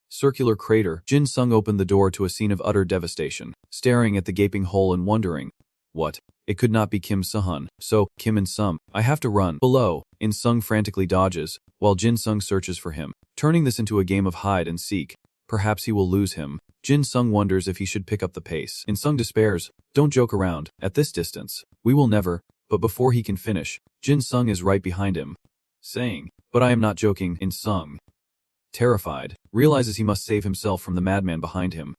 circular crater. Jin Sung opened the door to a scene of utter devastation, staring at the gaping hole and wondering, what? It could not be Kim Sahan. So, Kim In Sung, I have to run. Below, In Sung frantically dodges, while Jin Sung searches for him, turning this into a game of hide and seek. Perhaps he will lose him. Jin Sung wonders if he should pick up the pace. In Sung despairs, "Don't joke around. At this distance, we will never." But before he can finish, Jin Sung is right behind him, saying, "But I am not joking." In Sung, terrified, realizes he must save himself from the madman behind him.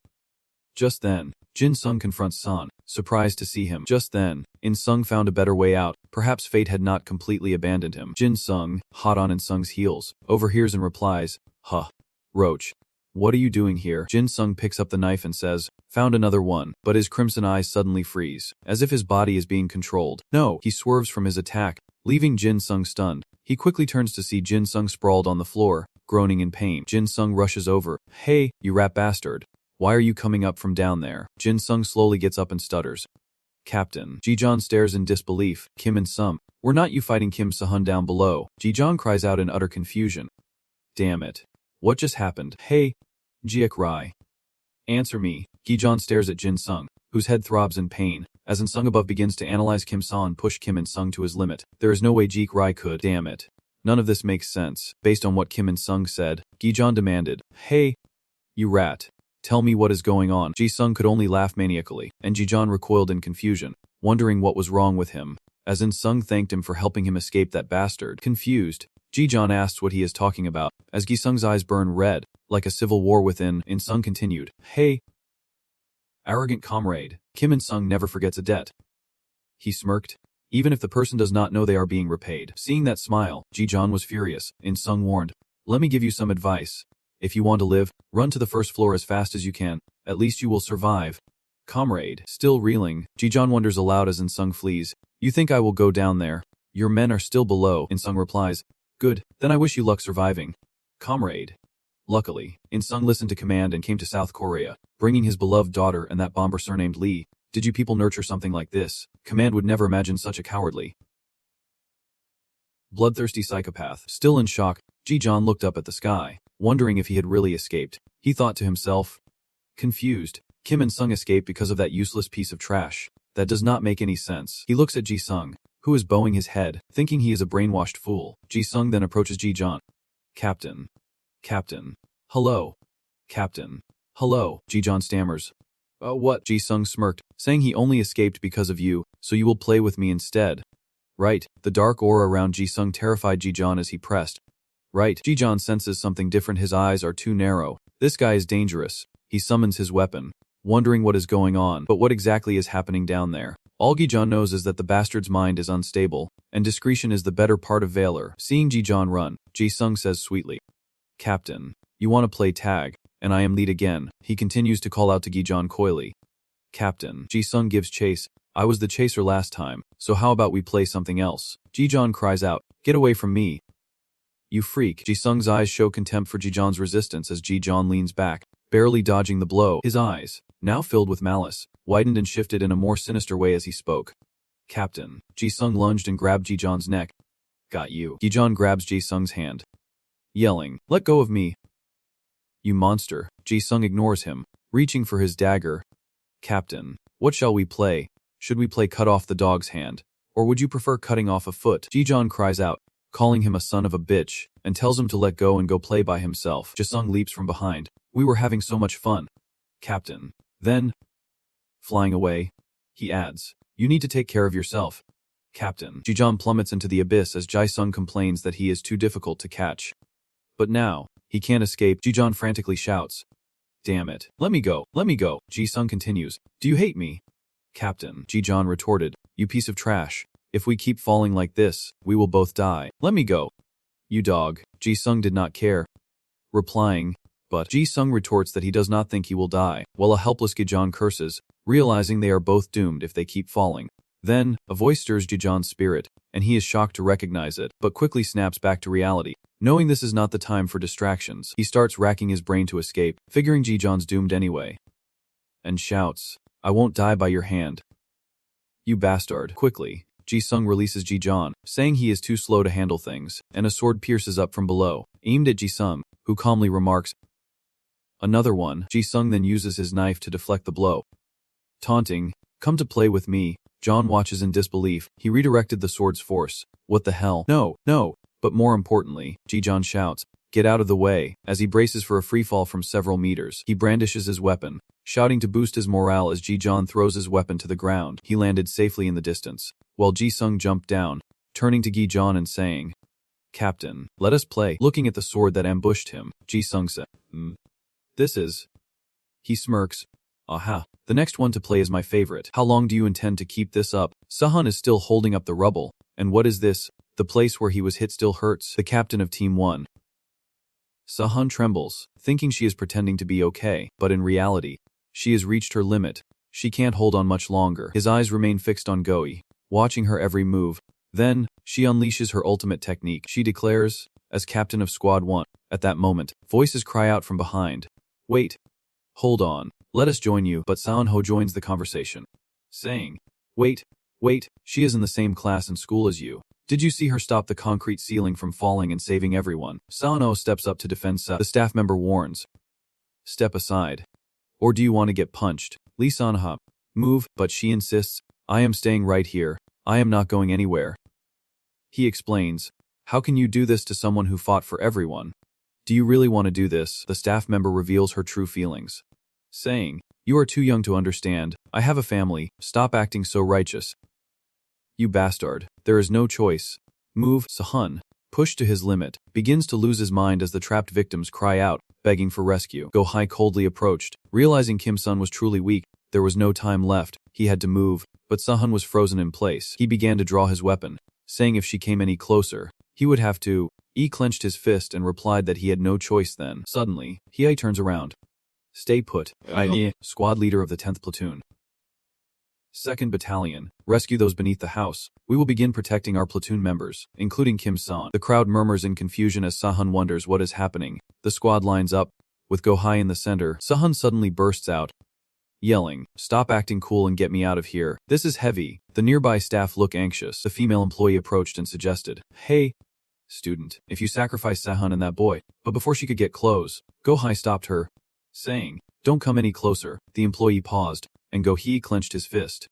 Just then, Jin Sung confronts San, surprised to see him. Just then, In Sung found a better way out. Perhaps fate had not completely abandoned him. Jin Sung, hot on In Sung's heels, overhears and replies, "Huh. Roach. What are you doing here?" Jin Sung picks up the knife and says, "Found another one," but his crimson eyes suddenly freeze, as if his body is being controlled. No, he swerves from his attack, leaving Jin Sung stunned. He quickly turns to see Jin Sung sprawled on the floor, groaning in pain. Jin Sung rushes over. "Hey, you rat bastard. Why are you coming up from down there? Jin Sung slowly gets up and stutters. Captain. Ji-jeon stares in disbelief. Kim and Sum. Were not you fighting Kim Sahan down below? Ji-jeon cries out in utter confusion. Damn it. What just happened? Hey. Jiek Rai. Answer me. Gi-jeon stares at Jin Sung, whose head throbs in pain, as In Sung above begins to analyze Kim Sahan push Kim and Sung to his limit. There is no way Jiek Rai could. Damn it. None of this makes sense. Based on what Kim and Sung said, Gi-jeon demanded. Hey. You rat. Tell me what is going on. Ji-sung could only laugh maniacally, and Ji-jeon recoiled in confusion, wondering what was wrong with him, as In Sung thanked him for helping him escape that bastard. Confused, Ji-jeon asks what he is talking about, as Gi-sung's eyes burn red, like a civil war within. In Sung continued, Hey. Arrogant comrade, Kim In Sung never forgets a debt. He smirked. Even if the person does not know they are being repaid. Seeing that smile, Ji-jeon was furious. In Sung warned, Let me give you some advice. If you want to live, run to the first floor as fast as you can. At least you will survive. Comrade. Still reeling, Ji-jeon wonders aloud as In Sung flees. You think I will go down there? Your men are still below. In Sung replies. Good, then I wish you luck surviving. Comrade. Luckily, In Sung listened to command and came to South Korea, bringing his beloved daughter and that bomber surnamed Lee. Did you people nurture something like this? Command would never imagine such a cowardly, bloodthirsty psychopath. Still in shock, Ji-jeon looked up at the sky, wondering if he had really escaped. He thought to himself. Confused, Kim and Sung escaped because of that useless piece of trash. That does not make any sense. He looks at Ji-sung, who is bowing his head, thinking he is a brainwashed fool. Ji-sung then approaches Ji-jeon. Captain. Captain. Hello. Captain. Hello. Ji-jeon stammers. What? Ji-sung smirked, saying he only escaped because of you, so you will play with me instead. Right. The dark aura around Ji-sung terrified Ji-jeon as he pressed. Right. Ji-jeon senses something different. His eyes are too narrow. This guy is dangerous. He summons his weapon, wondering what is going on. But what exactly is happening down there? All Ji-jeon knows is that the bastard's mind is unstable, and discretion is the better part of valor. Seeing Ji-jeon run, Ji-sung says sweetly. Captain, you want to play tag, and I am lead again. He continues to call out to Ji-jeon coyly. Captain, Ji-sung gives chase. I was the chaser last time, so how about we play something else? Ji-jeon cries out. Get away from me. You freak. Ji-sung's eyes show contempt for Ji-jeon's resistance as Ji-jeon leans back, barely dodging the blow. His eyes, now filled with malice, widened and shifted in a more sinister way as he spoke. Captain. Ji-sung lunged and grabbed Ji-jeon's neck. Got you. Ji-jeon grabs Ji-sung's hand, yelling, Let go of me. You monster. Ji-sung ignores him, reaching for his dagger. Captain, what shall we play? Should we play cut off the dog's hand? Or would you prefer cutting off a foot? Ji-jeon cries out, calling him a son of a bitch, and tells him to let go and go play by himself. Ji-sung leaps from behind. We were having so much fun. Captain. Then, flying away, he adds, You need to take care of yourself. Captain. Ji-jeon plummets into the abyss as Ji-sung complains that he is too difficult to catch. But now, he can't escape. Ji-jeon frantically shouts. Damn it. Let me go. Let me go. Ji-sung continues. Do you hate me? Captain. Ji-jeon retorted. You piece of trash. If we keep falling like this, we will both die. Let me go. You dog. Ji-sung did not care, replying, but Ji-sung retorts that he does not think he will die, while a helpless Ji-jeon curses, realizing they are both doomed if they keep falling. Then, a voice stirs Ji-jeon's spirit, and he is shocked to recognize it, but quickly snaps back to reality. Knowing this is not the time for distractions, he starts racking his brain to escape, figuring Ji-jeon's doomed anyway, and shouts, I won't die by your hand. You bastard. Quickly, Ji-sung releases Ji-jeon, saying he is too slow to handle things, and a sword pierces up from below, aimed at Ji-sung, who calmly remarks, Another one. Ji-sung then uses his knife to deflect the blow. Taunting, Come to play with me. John watches in disbelief. He redirected the sword's force. What the hell? No, no. But more importantly, Ji-jeon shouts, Get out of the way. As he braces for a free fall from several meters, he brandishes his weapon, shouting to boost his morale as Ji-jeon throws his weapon to the ground. He landed safely in the distance, while Ji-sung jumped down, turning to Ji-jeon and saying, Captain, let us play. Looking at the sword that ambushed him, Ji-sung said, This is... He smirks. Aha. The next one to play is my favorite. How long do you intend to keep this up? Sahan is still holding up the rubble. And what is this? The place where he was hit still hurts. The captain of Team 1. Sahan trembles, thinking she is pretending to be okay, but in reality, she has reached her limit. She can't hold on much longer. His eyes remain fixed on Goi, watching her every move. Then, she unleashes her ultimate technique. She declares, as captain of Squad 1. At that moment, voices cry out from behind. Wait. Hold on, let us join you, but Sahan-ho joins the conversation, saying, wait, she is in the same class and school as you. Did you see her stop the concrete ceiling from falling and saving everyone? Sahan-ho steps up to defend the staff member warns, step aside. Or do you want to get punched? Lee Sahan-ho, move, but she insists, I am staying right here. I am not going anywhere. He explains, how can you do this to someone who fought for everyone? Do you really want to do this? The staff member reveals her true feelings, saying, you are too young to understand. I have a family. Stop acting so righteous. You bastard. There is no choice. Move. Sahan, pushed to his limit, begins to lose his mind as the trapped victims cry out, begging for rescue. Go-Hai coldly approached. Realizing Kim Sun was truly weak, there was no time left. He had to move, but Sahan was frozen in place. He began to draw his weapon, saying if she came any closer, he would have to. He clenched his fist and replied that he had no choice then. Suddenly, Hye turns around. Stay put. Squad leader of the 10th platoon. 2nd Battalion, rescue those beneath the house. We will begin protecting our platoon members, including Kim Sahan. The crowd murmurs in confusion as Sahan wonders what is happening. The squad lines up, with Go-Hai in the center. Sahan suddenly bursts out, yelling, stop acting cool and get me out of here. This is heavy. The nearby staff look anxious. The female employee approached and suggested, hey, student, if you sacrifice Sahan and that boy. But before she could get close, Go-Hai stopped her, saying, don't come any closer. The employee paused, and Go-Hee clenched his fist,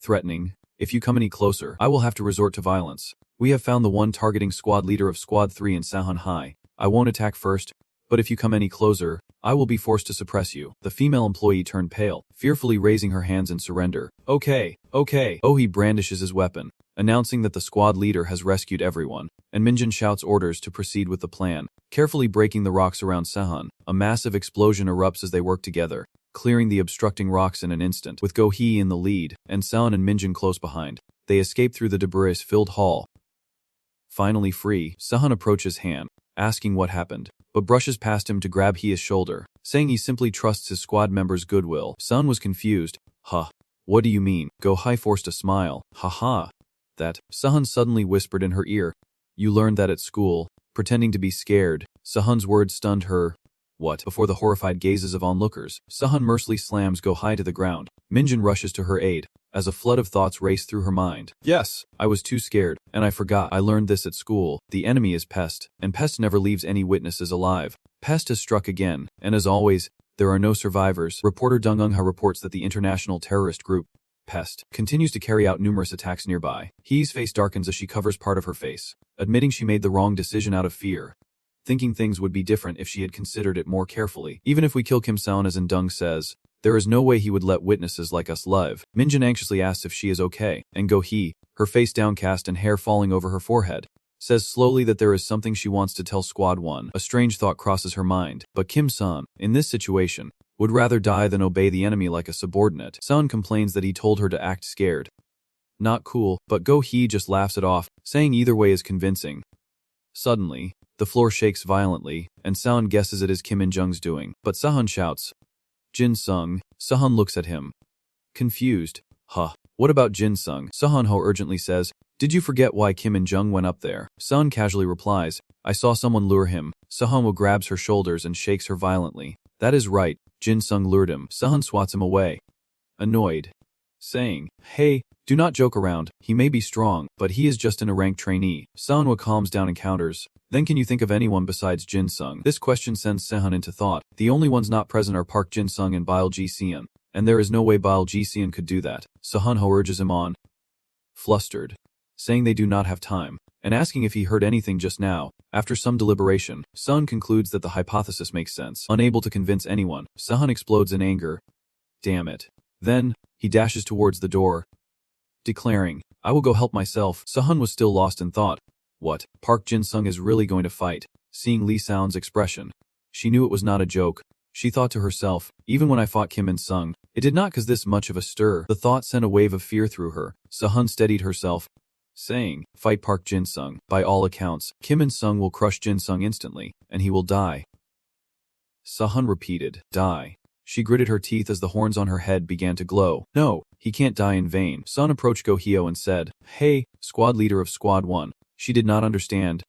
threatening, if you come any closer, I will have to resort to violence. We have found the one targeting squad leader of Squad 3 in Sahan High. I won't attack first, but if you come any closer, I will be forced to suppress you. The female employee turned pale, fearfully raising her hands in surrender. Okay. He brandishes his weapon, announcing that the squad leader has rescued everyone, and Minjin shouts orders to proceed with the plan. Carefully breaking the rocks around Sahan, a massive explosion erupts as they work together, clearing the obstructing rocks in an instant. With Go-Hee in the lead, and Sahan and Minjin close behind, they escape through the debris-filled hall. Finally free, Sahan approaches Han, asking what happened, but brushes past him to grab Hye's shoulder, saying he simply trusts his squad members' goodwill. Sahan was confused. What do you mean? Go-Hai forced a smile. That. Sahan suddenly whispered in her ear. You learned that at school. Pretending to be scared. Sahan's words stunned her. What? Before the horrified gazes of onlookers, Sahan mercilessly slams Go-Hai to the ground. Minjin rushes to her aid, as a flood of thoughts race through her mind. Yes, I was too scared, and I forgot. I learned this at school. The enemy is Pest, and Pest never leaves any witnesses alive. Pest has struck again, and as always, there are no survivors. Reporter Dung Eung-ha reports that the international terrorist group, Pest, continues to carry out numerous attacks nearby. Hee's face darkens as she covers part of her face, admitting she made the wrong decision out of fear, thinking things would be different if she had considered it more carefully. Even if we kill Kim Sahan as Dung says, there is no way he would let witnesses like us live. Minjin anxiously asks if she is okay, and Go-Hee, her face downcast and hair falling over her forehead, says slowly that there is something she wants to tell Squad 1. A strange thought crosses her mind, but Kim Sahan, in this situation, would rather die than obey the enemy like a subordinate. Sahan complains that he told her to act scared. Not cool, but Go-Hee just laughs it off, saying either way is convincing. Suddenly, the floor shakes violently, and Sahan guesses it is Kim In-jung's doing, but Sahan shouts, Jin-sung. Sahan looks at him, confused. What about Jin-sung? Sahan-ho urgently says, did you forget why Kim In-jung went up there? Sahan casually replies, I saw someone lure him. Sahan-ho grabs her shoulders and shakes her violently. That is right, Jin-sung lured him. Sahan swats him away, annoyed, saying, hey, do not joke around. He may be strong, but he is just a rank trainee. Sahan-ho calms down and counters, then can you think of anyone besides Jin-sung? This question sends Sahan into thought. The only ones not present are Park Jin-sung and Bail Ji-seon, and there is no way Bail Ji-seon could do that. Sahan-ho urges him on, flustered, saying they do not have time, and asking if he heard anything just now. After some deliberation, Sahan concludes that the hypothesis makes sense. Unable to convince anyone, Sahan explodes in anger. Damn it. Then, he dashes towards the door, declaring, I will go help myself. Sahan was still lost in thought. What? Park Jin-sung is really going to fight? Seeing Lee Sound's expression, she knew it was not a joke. She thought to herself, even when I fought Kim In-sung, it did not cause this much of a stir. The thought sent a wave of fear through her. Sahan steadied herself, saying, fight Park Jin-sung. By all accounts, Kim In-sung will crush Jin-sung instantly, and he will die. Sahan repeated, die. She gritted her teeth as the horns on her head began to glow. No, he can't die in vain. Sahan approached Go-hyo and said, hey, squad leader of Squad 1. She did not understand,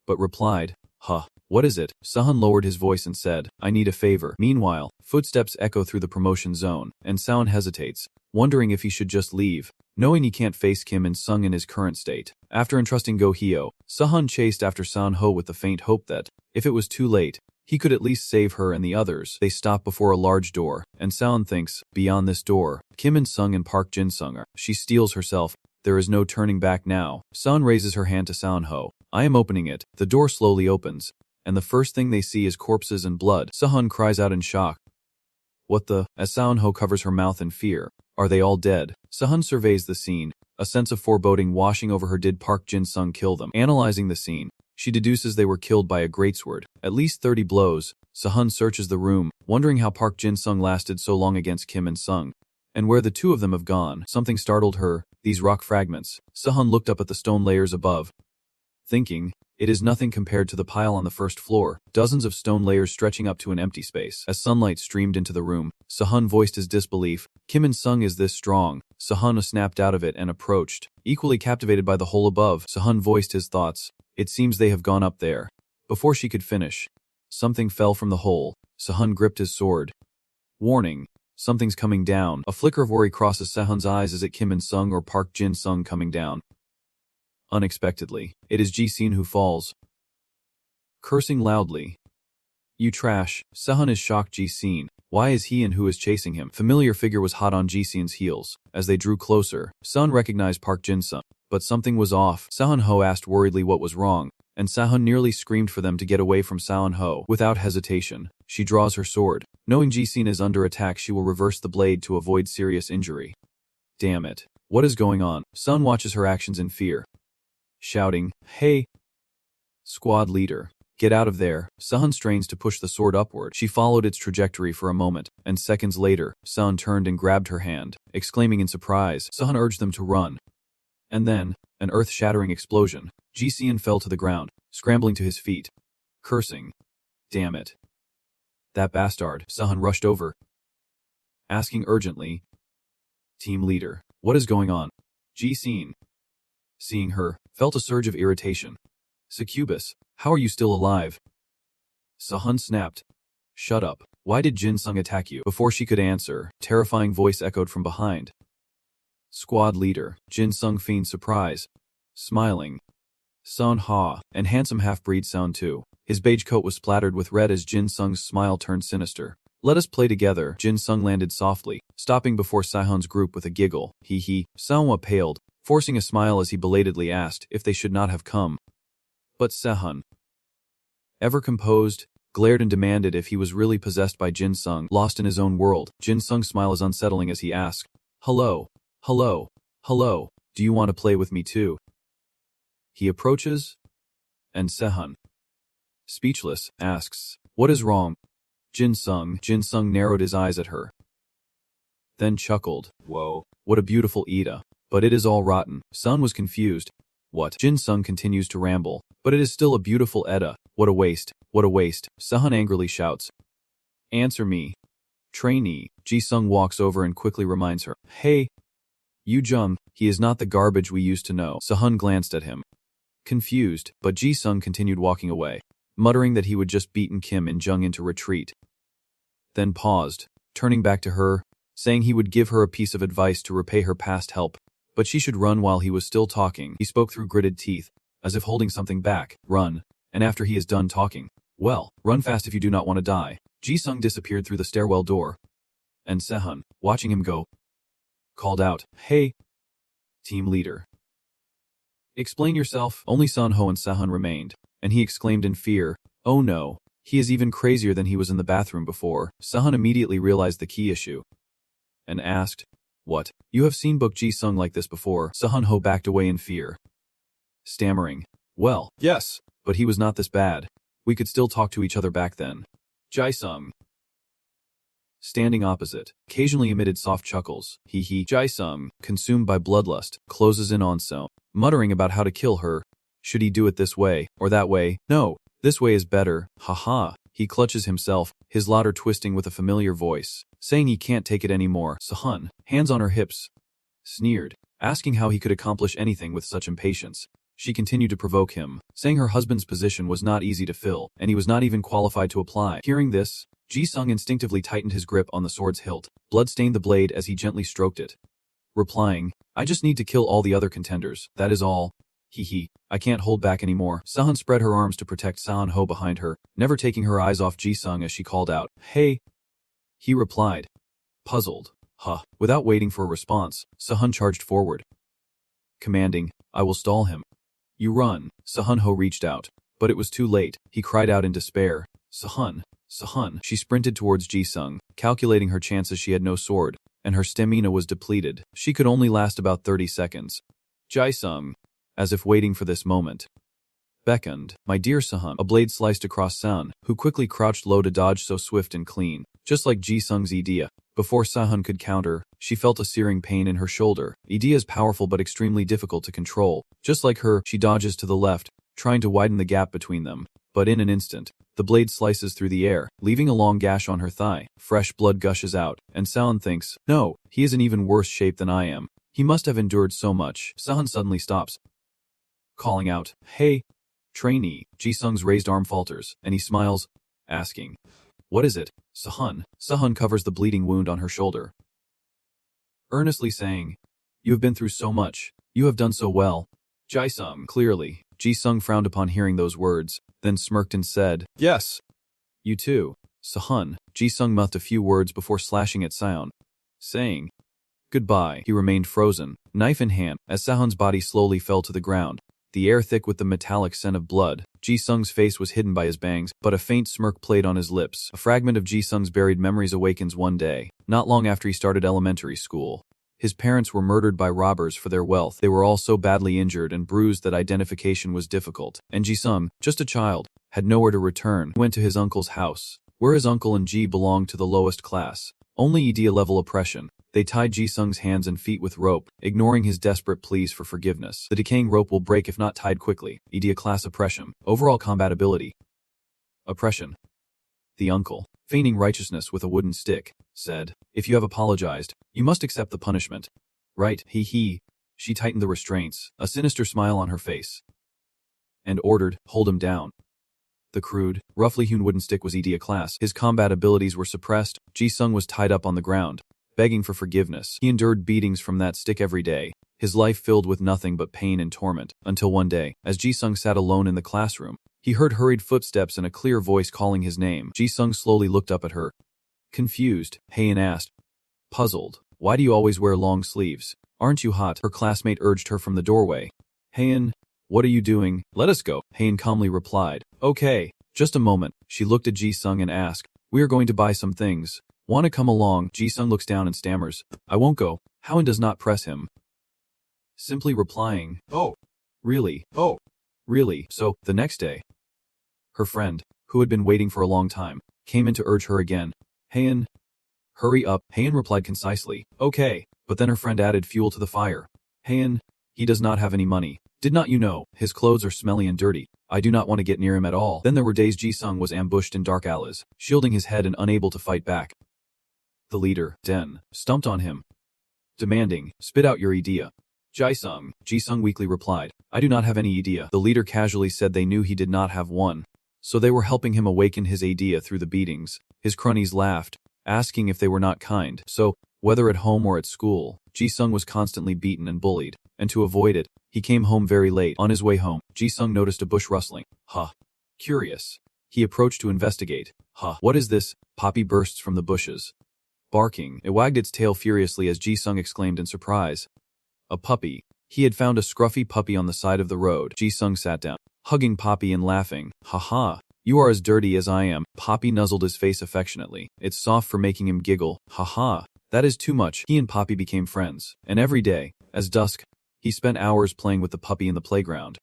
but replied, Huh, what is it? Sahan lowered his voice and said, I need a favor. Meanwhile, footsteps echo through the promotion zone, and Sahan hesitates, wondering if he should just leave, knowing he can't face Kim In-sung in his current state. After entrusting Go Hyo, Sahan chased after San Ho with the faint hope that, if it was too late, he could at least save her and the others. They stop before a large door, and Sahan thinks, beyond this door, Kim In-sung and Park Jin-sung are. She steels herself. There is no turning back now. Sahan raises her hand to San Ho. I am opening it. The door slowly opens, and the first thing they see is corpses and blood. Sahan cries out in shock. What the? As San Ho covers her mouth in fear. Are they all dead? Sahan surveys the scene, a sense of foreboding washing over her. Did Park Jin-sung kill them? Analyzing the scene, she deduces they were killed by a greatsword. At least 30 blows. Sahan searches the room, wondering how Park Jin-sung lasted so long against Kim In-sung, and where the two of them have gone. Something startled her, these rock fragments. Sahan looked up at the stone layers above, thinking, it is nothing compared to the pile on the first floor, dozens of stone layers stretching up to an empty space. As sunlight streamed into the room, Sahan voiced his disbelief. Kim In-sung is this strong. Sahan snapped out of it and approached. Equally captivated by the hole above, Sahan voiced his thoughts. It seems they have gone up there. Before she could finish, something fell from the hole. Sahan gripped his sword. Warning. Something's coming down. A flicker of worry crosses Sahan's eyes. Is it Kim In-sung or Park Jin-sung coming down? Unexpectedly, it is Ji-sin who falls, cursing loudly. You trash. Sahan is shocked. Ji-sin. Why is he and who is chasing him? Familiar figure was hot on Ji-sin's heels. As they drew closer, Sahan recognized Park Jin-sung. But something was off. Sahan Ho asked worriedly what was wrong, and Sahan nearly screamed for them to get away from Sahan Ho. Without hesitation, she draws her sword. Knowing Ji-sin is under attack, she will reverse the blade to avoid serious injury. Damn it. What is going on? Sahan watches her actions in fear, shouting, Hey! Squad leader, get out of there. Sahan strains to push the sword upward. She followed its trajectory for a moment, and seconds later, Sahan turned and grabbed her hand. Exclaiming in surprise, Sahan urged them to run. And then, an earth-shattering explosion. Ji-sin fell to the ground, scrambling to his feet, cursing. Damn it. That bastard. Sahan rushed over, asking urgently, Team leader, what is going on? Ji-sin, seeing her, felt a surge of irritation. Succubus, how are you still alive? Sahan snapped. Shut up. Why did Jin-sung attack you? Before she could answer, terrifying voice echoed from behind. Squad leader, Jin-sung feigned surprise, smiling. San Ha, and handsome half-breed Sound too. His beige coat was splattered with red as Jin-sung's smile turned sinister. Let us play together. Jin-sung landed softly, stopping before Sahan's group with a giggle. Hee. Sanhwa paled, forcing a smile as he belatedly asked if they should not have come. But Sahan, ever composed, glared and demanded if he was really possessed by Jin-sung, lost in his own world. Jin-sung's smile is unsettling as he asked, Hello, do you want to play with me too? He approaches, and Sahan, speechless, asks, What is wrong? Jin-sung narrowed his eyes at her, then chuckled. Whoa, what a beautiful Ida. But it is all rotten. Sun was confused. What? Jin-sung continues to ramble. But it is still a beautiful Edda. What a waste. Sahan angrily shouts. Answer me. Trainee. Ji-sung walks over and quickly reminds her. Hey. You Jung, he is not the garbage we used to know. Sahan glanced at him, confused, but Ji-sung continued walking away, muttering that he would just beaten Kim In-jung into retreat. Then paused, turning back to her, saying he would give her a piece of advice to repay her past help, but she should run while he was still talking. He spoke through gritted teeth, as if holding something back. Run, and after he is done talking, well, run fast if you do not want to die. Ji-sung disappeared through the stairwell door, and Sahan, watching him go, called out, Hey, team leader. Explain yourself. Only San Ho and Sahan remained, and he exclaimed in fear, Oh no, he is even crazier than he was in the bathroom before. Sahan immediately realized the key issue, and asked, What? You have seen Book Ji-sung like this before? Sahan Ho backed away in fear, stammering, Well, yes, but he was not this bad. We could still talk to each other back then. Ji-sung, standing opposite, occasionally emitted soft chuckles. Ji-sung, consumed by bloodlust, closes in on So, muttering about how to kill her. Should he do it this way, or that way? No, this way is better. Haha. He clutches himself, his laughter twisting with a familiar voice, saying he can't take it anymore. Sahan, hands on her hips, sneered, asking how he could accomplish anything with such impatience. She continued to provoke him, saying her husband's position was not easy to fill, and he was not even qualified to apply. Hearing this, Ji-sung instinctively tightened his grip on the sword's hilt. Blood stained the blade as he gently stroked it. Replying, I just need to kill all the other contenders, that is all. Hee, I can't hold back anymore. Sahan spread her arms to protect San-ho behind her, never taking her eyes off Ji-sung as she called out, Hey! He replied, puzzled. Without waiting for a response, Sahan charged forward, commanding, I will stall him. You run. Sahan-ho reached out, but it was too late. He cried out in despair, Sahan. She sprinted towards Ji-sung, calculating her chances. She had no sword, and her stamina was depleted. She could only last about 30 seconds. Ji-sung, as if waiting for this moment, beckoned, My dear Sahan. A blade sliced across San, who quickly crouched low to dodge so swift and clean, just like Ji-sung's idea. Before Sahan could counter, she felt a searing pain in her shoulder. Idea is powerful but extremely difficult to control. Just like her, she dodges to the left, trying to widen the gap between them. But in an instant, the blade slices through the air, leaving a long gash on her thigh. Fresh blood gushes out, and Sahan thinks, no, he is in even worse shape than I am. He must have endured so much. Sahan suddenly stops, calling out, Hey, trainee. Ji-sung's raised arm falters, and he smiles, asking, What is it, Sahan? Sahan covers the bleeding wound on her shoulder, earnestly saying, You have been through so much. You have done so well. Ji-sung. Clearly, Ji-sung frowned upon hearing those words, then smirked and said, Yes. You too, Sahan. Ji-sung mouthed a few words before slashing at Sahan, saying, Goodbye. He remained frozen, knife in hand, as Sahan's body slowly fell to the ground, the air thick with the metallic scent of blood. Ji-sung's face was hidden by his bangs, but a faint smirk played on his lips. A fragment of Ji-sung's buried memories awakens one day, not long after he started elementary school. His parents were murdered by robbers for their wealth. They were all so badly injured and bruised that identification was difficult, and Ji-sung, just a child, had nowhere to return. He went to his uncle's house, where his uncle and Ji belonged to the lowest class, only ED-level oppression. They tied Ji-sung's hands and feet with rope, ignoring his desperate pleas for forgiveness. The decaying rope will break if not tied quickly. ED-class oppression. Overall compatibility. Oppression. The uncle, feigning righteousness with a wooden stick, said, If you have apologized, you must accept the punishment. Right, he. She tightened the restraints, a sinister smile on her face, and ordered, Hold him down. The crude, roughly hewn wooden stick was ED-class. His combat abilities were suppressed. Ji-sung was tied up on the ground, begging for forgiveness. He endured beatings from that stick every day, his life filled with nothing but pain and torment, until one day, as Ji-sung sat alone in the classroom, he heard hurried footsteps and a clear voice calling his name. Ji-sung slowly looked up at her, confused. Haein asked, puzzled, Why do you always wear long sleeves? Aren't you hot? Her classmate urged her from the doorway. Haein, what are you doing? Let us go. Haein calmly replied, Okay, just a moment. She looked at Ji-sung and asked, We are going to buy some things. Want to come along? Ji-sung looks down and stammers, I won't go. Haein does not press him, simply replying, Oh, really? Oh, really? So, the next day, her friend, who had been waiting for a long time, came in to urge her again. Haein, hurry up. Haein replied concisely, Okay, but then her friend added fuel to the fire. Haein, he does not have any money. Did not you know, his clothes are smelly and dirty. I do not want to get near him at all. Then there were days Ji-sung was ambushed in dark alleys, shielding his head and unable to fight back. The leader, Den, stumped on him, demanding, Spit out your idea. Ji-sung weakly replied, I do not have any idea. The leader casually said they knew he did not have one, so they were helping him awaken his idea through the beatings. His cronies laughed, asking if they were not kind. So, whether at home or at school, Ji-sung was constantly beaten and bullied, and to avoid it, he came home very late. On his way home, Ji-sung noticed a bush rustling. Curious. He approached to investigate. What is this? Poppy bursts from the bushes, barking. It wagged its tail furiously as Ji-sung exclaimed in surprise. A puppy. He had found a scruffy puppy on the side of the road. Ji-sung sat down, hugging Poppy and laughing. You are as dirty as I am. Poppy nuzzled his face affectionately. It's soft for making him giggle. That is too much. He and Poppy became friends, and every day, as dusk, he spent hours playing with the puppy in the playground.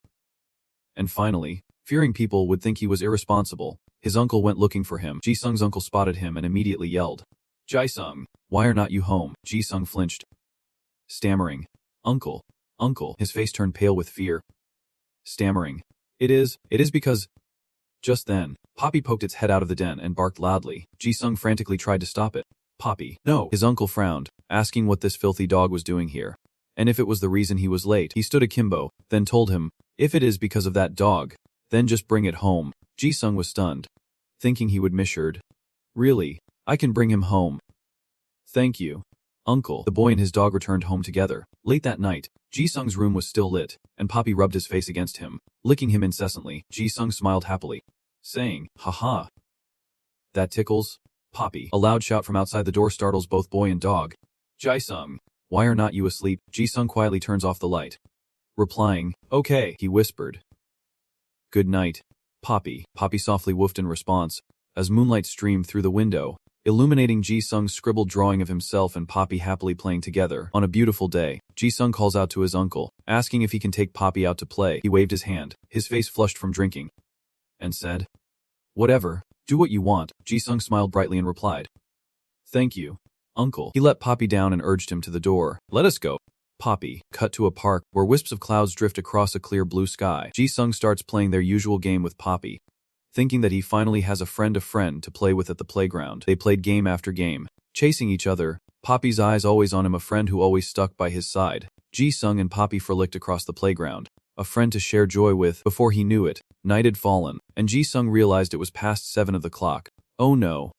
And finally, fearing people would think he was irresponsible, his uncle went looking for him. Ji-sung's uncle spotted him and immediately yelled, Ji-sung, why are not you home? Ji-sung flinched, stammering, Uncle. His face turned pale with fear, stammering, It is because... Just then, Poppy poked its head out of the den and barked loudly. Ji-sung frantically tried to stop it. Poppy, no. His uncle frowned, asking what this filthy dog was doing here, and if it was the reason he was late. He stood akimbo, then told him, If it is because of that dog, then just bring it home. Ji-sung was stunned, thinking he would misheard. Really? I can bring him home. Thank you, uncle. The boy and his dog returned home together. Late that night, Ji-sung's room was still lit, and Poppy rubbed his face against him, licking him incessantly. Ji-sung smiled happily, saying, "Haha. That tickles?" Poppy. A loud shout from outside the door startles both boy and dog. Ji-sung, why are not you asleep? Ji-sung quietly turns off the light. Replying, "Okay," he whispered. "Good night, Poppy." Poppy softly woofed in response, as moonlight streamed through the window, illuminating Ji-sung's scribbled drawing of himself and Poppy happily playing together. On a beautiful day, Ji-sung calls out to his uncle, asking if he can take Poppy out to play. He waved his hand, his face flushed from drinking, and said, "Whatever, do what you want." Ji-sung smiled brightly and replied, "Thank you, uncle." He let Poppy down and urged him to the door. "Let us go." Poppy. Cut to a park, where wisps of clouds drift across a clear blue sky. Ji-sung starts playing their usual game with Poppy, thinking that he finally has a friend to play with at the playground. They played game after game, chasing each other, Poppy's eyes always on him, a friend who always stuck by his side. Ji-sung and Poppy frolicked across the playground, a friend to share joy with. Before he knew it, night had fallen, and Ji-sung realized it was past 7 of the clock. Oh no.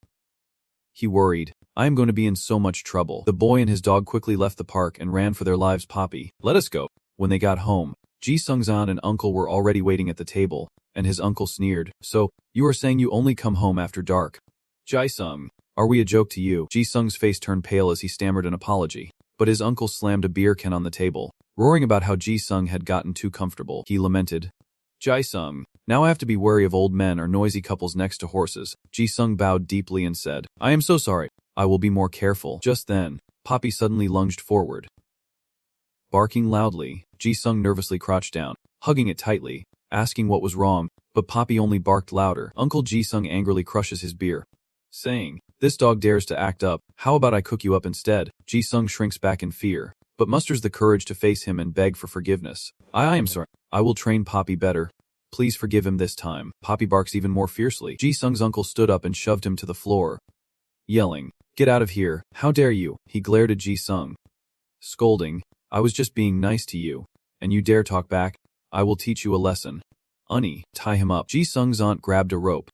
He worried. I am going to be in so much trouble. The boy and his dog quickly left the park and ran for their lives. Poppy. Let us go. When they got home, Ji-sung's aunt and uncle were already waiting at the table, and his uncle sneered. So, you are saying you only come home after dark? Ji-sung, are we a joke to you? Ji-sung's face turned pale as he stammered an apology, but his uncle slammed a beer can on the table, roaring about how Ji-sung had gotten too comfortable. He lamented, Ji-sung, now I have to be wary of old men or noisy couples next to horses. Ji-sung bowed deeply and said, I am so sorry. I will be more careful. Just then, Poppy suddenly lunged forward. Barking loudly, Ji-sung nervously crouched down, hugging it tightly, asking what was wrong, but Poppy only barked louder. Uncle Ji-sung angrily crushes his beer, saying, This dog dares to act up. How about I cook you up instead? Ji-sung shrinks back in fear, but musters the courage to face him and beg for forgiveness. I am sorry. I will train Poppy better. Please forgive him this time. Poppy barks even more fiercely. Ji-sung's uncle stood up and shoved him to the floor, yelling, Get out of here. How dare you? He glared at Ji-sung, scolding, I was just being nice to you, and you dare talk back? I will teach you a lesson. Tie him up. Ji-sung's aunt grabbed a rope,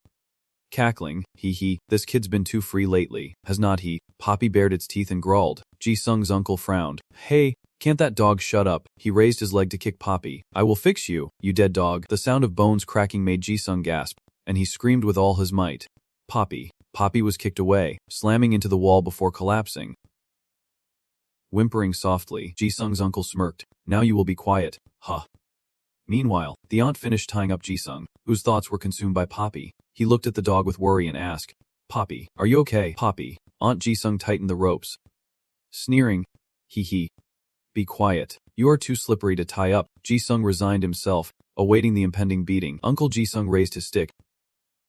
cackling, hee, this kid's been too free lately, has not he? Poppy bared its teeth and growled. Ji-sung's uncle frowned. Hey, can't that dog shut up? He raised his leg to kick Poppy. I will fix you, you dead dog. The sound of bones cracking made Ji-sung gasp, and he screamed with all his might. Poppy was kicked away, slamming into the wall before collapsing. Whimpering softly, Ji-sung's uncle smirked. Now you will be quiet, huh? Meanwhile, the aunt finished tying up Ji-sung, whose thoughts were consumed by Poppy. He looked at the dog with worry and asked, Poppy, are you okay? Poppy. Aunt Ji-sung tightened the ropes, sneering, hee. Be quiet. You are too slippery to tie up. Ji-sung resigned himself, awaiting the impending beating. Uncle Ji-sung raised his stick,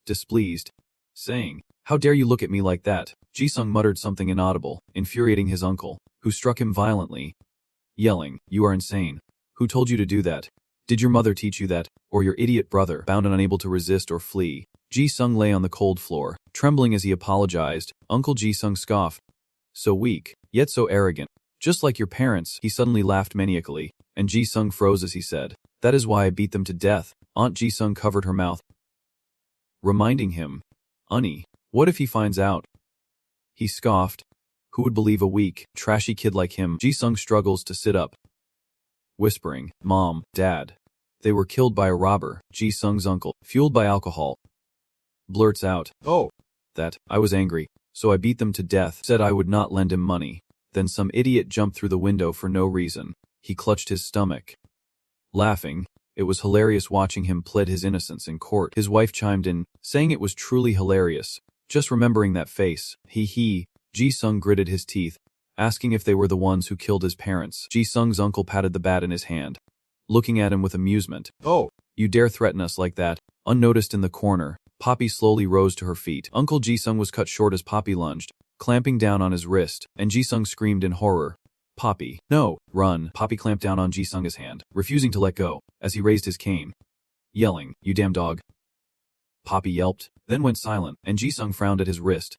displeased, saying, How dare you look at me like that? Ji-sung muttered something inaudible, infuriating his uncle, who struck him violently, yelling, You are insane. Who told you to do that? Did your mother teach you that, or your idiot brother? Bound and unable to resist or flee, Ji-sung lay on the cold floor, trembling as he apologized. Uncle Ji-sung scoffed. So weak, yet so arrogant. Just like your parents. He suddenly laughed maniacally, and Ji-sung froze as he said, That is why I beat them to death. Aunt Ji-sung covered her mouth, reminding him, what if he finds out? He scoffed. Who would believe a weak, trashy kid like him? Ji-sung struggles to sit up, whispering, Mom, Dad. They were killed by a robber. Ji-sung's uncle, fueled by alcohol, blurts out, Oh, that. I was angry, so I beat them to death. Said I would not lend him money. Then some idiot jumped through the window for no reason. He clutched his stomach, laughing. It was hilarious watching him plead his innocence in court. His wife chimed in, saying it was truly hilarious. Just remembering that face. Hee. Ji-sung gritted his teeth, asking if they were the ones who killed his parents. Ji-sung's uncle patted the bat in his hand, looking at him with amusement. Oh, you dare threaten us like that? Unnoticed in the corner, Poppy slowly rose to her feet. Uncle Ji-sung was cut short as Poppy lunged, clamping down on his wrist, and Ji-sung screamed in horror. Poppy, no, run. Poppy clamped down on Ji-sung's hand, refusing to let go, as he raised his cane, yelling, You damn dog. Poppy yelped, then went silent, and Ji-sung frowned at his wrist,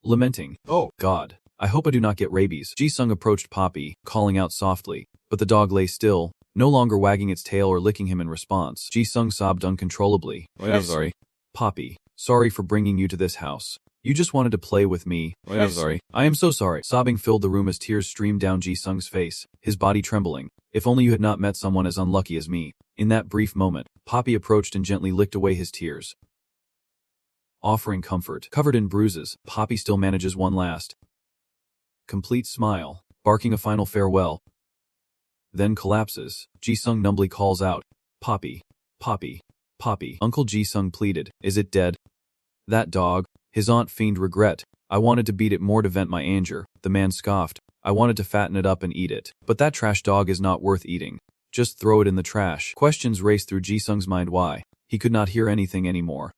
lamenting, Oh, God, I hope I do not get rabies. Ji-sung approached Poppy, calling out softly, but the dog lay still, no longer wagging its tail or licking him in response. Ji-sung sobbed uncontrollably. I'm sorry. Poppy, sorry for bringing you to this house. You just wanted to play with me. I'm sorry. I am so sorry. Sobbing filled the room as tears streamed down Ji-sung's face, his body trembling. If only you had not met someone as unlucky as me. In that brief moment, Poppy approached and gently licked away his tears, offering comfort. Covered in bruises, Poppy still manages one last complete smile, barking a final farewell, then collapses. Ji-sung numbly calls out, Poppy, Poppy, Poppy. Uncle Ji-sung pleaded, is it dead? That dog. His aunt feigned regret. I wanted to beat it more to vent my anger. The man scoffed. I wanted to fatten it up and eat it. But that trash dog is not worth eating. Just throw it in the trash. Questions raced through Ji-sung's mind. Why? He could not hear anything anymore,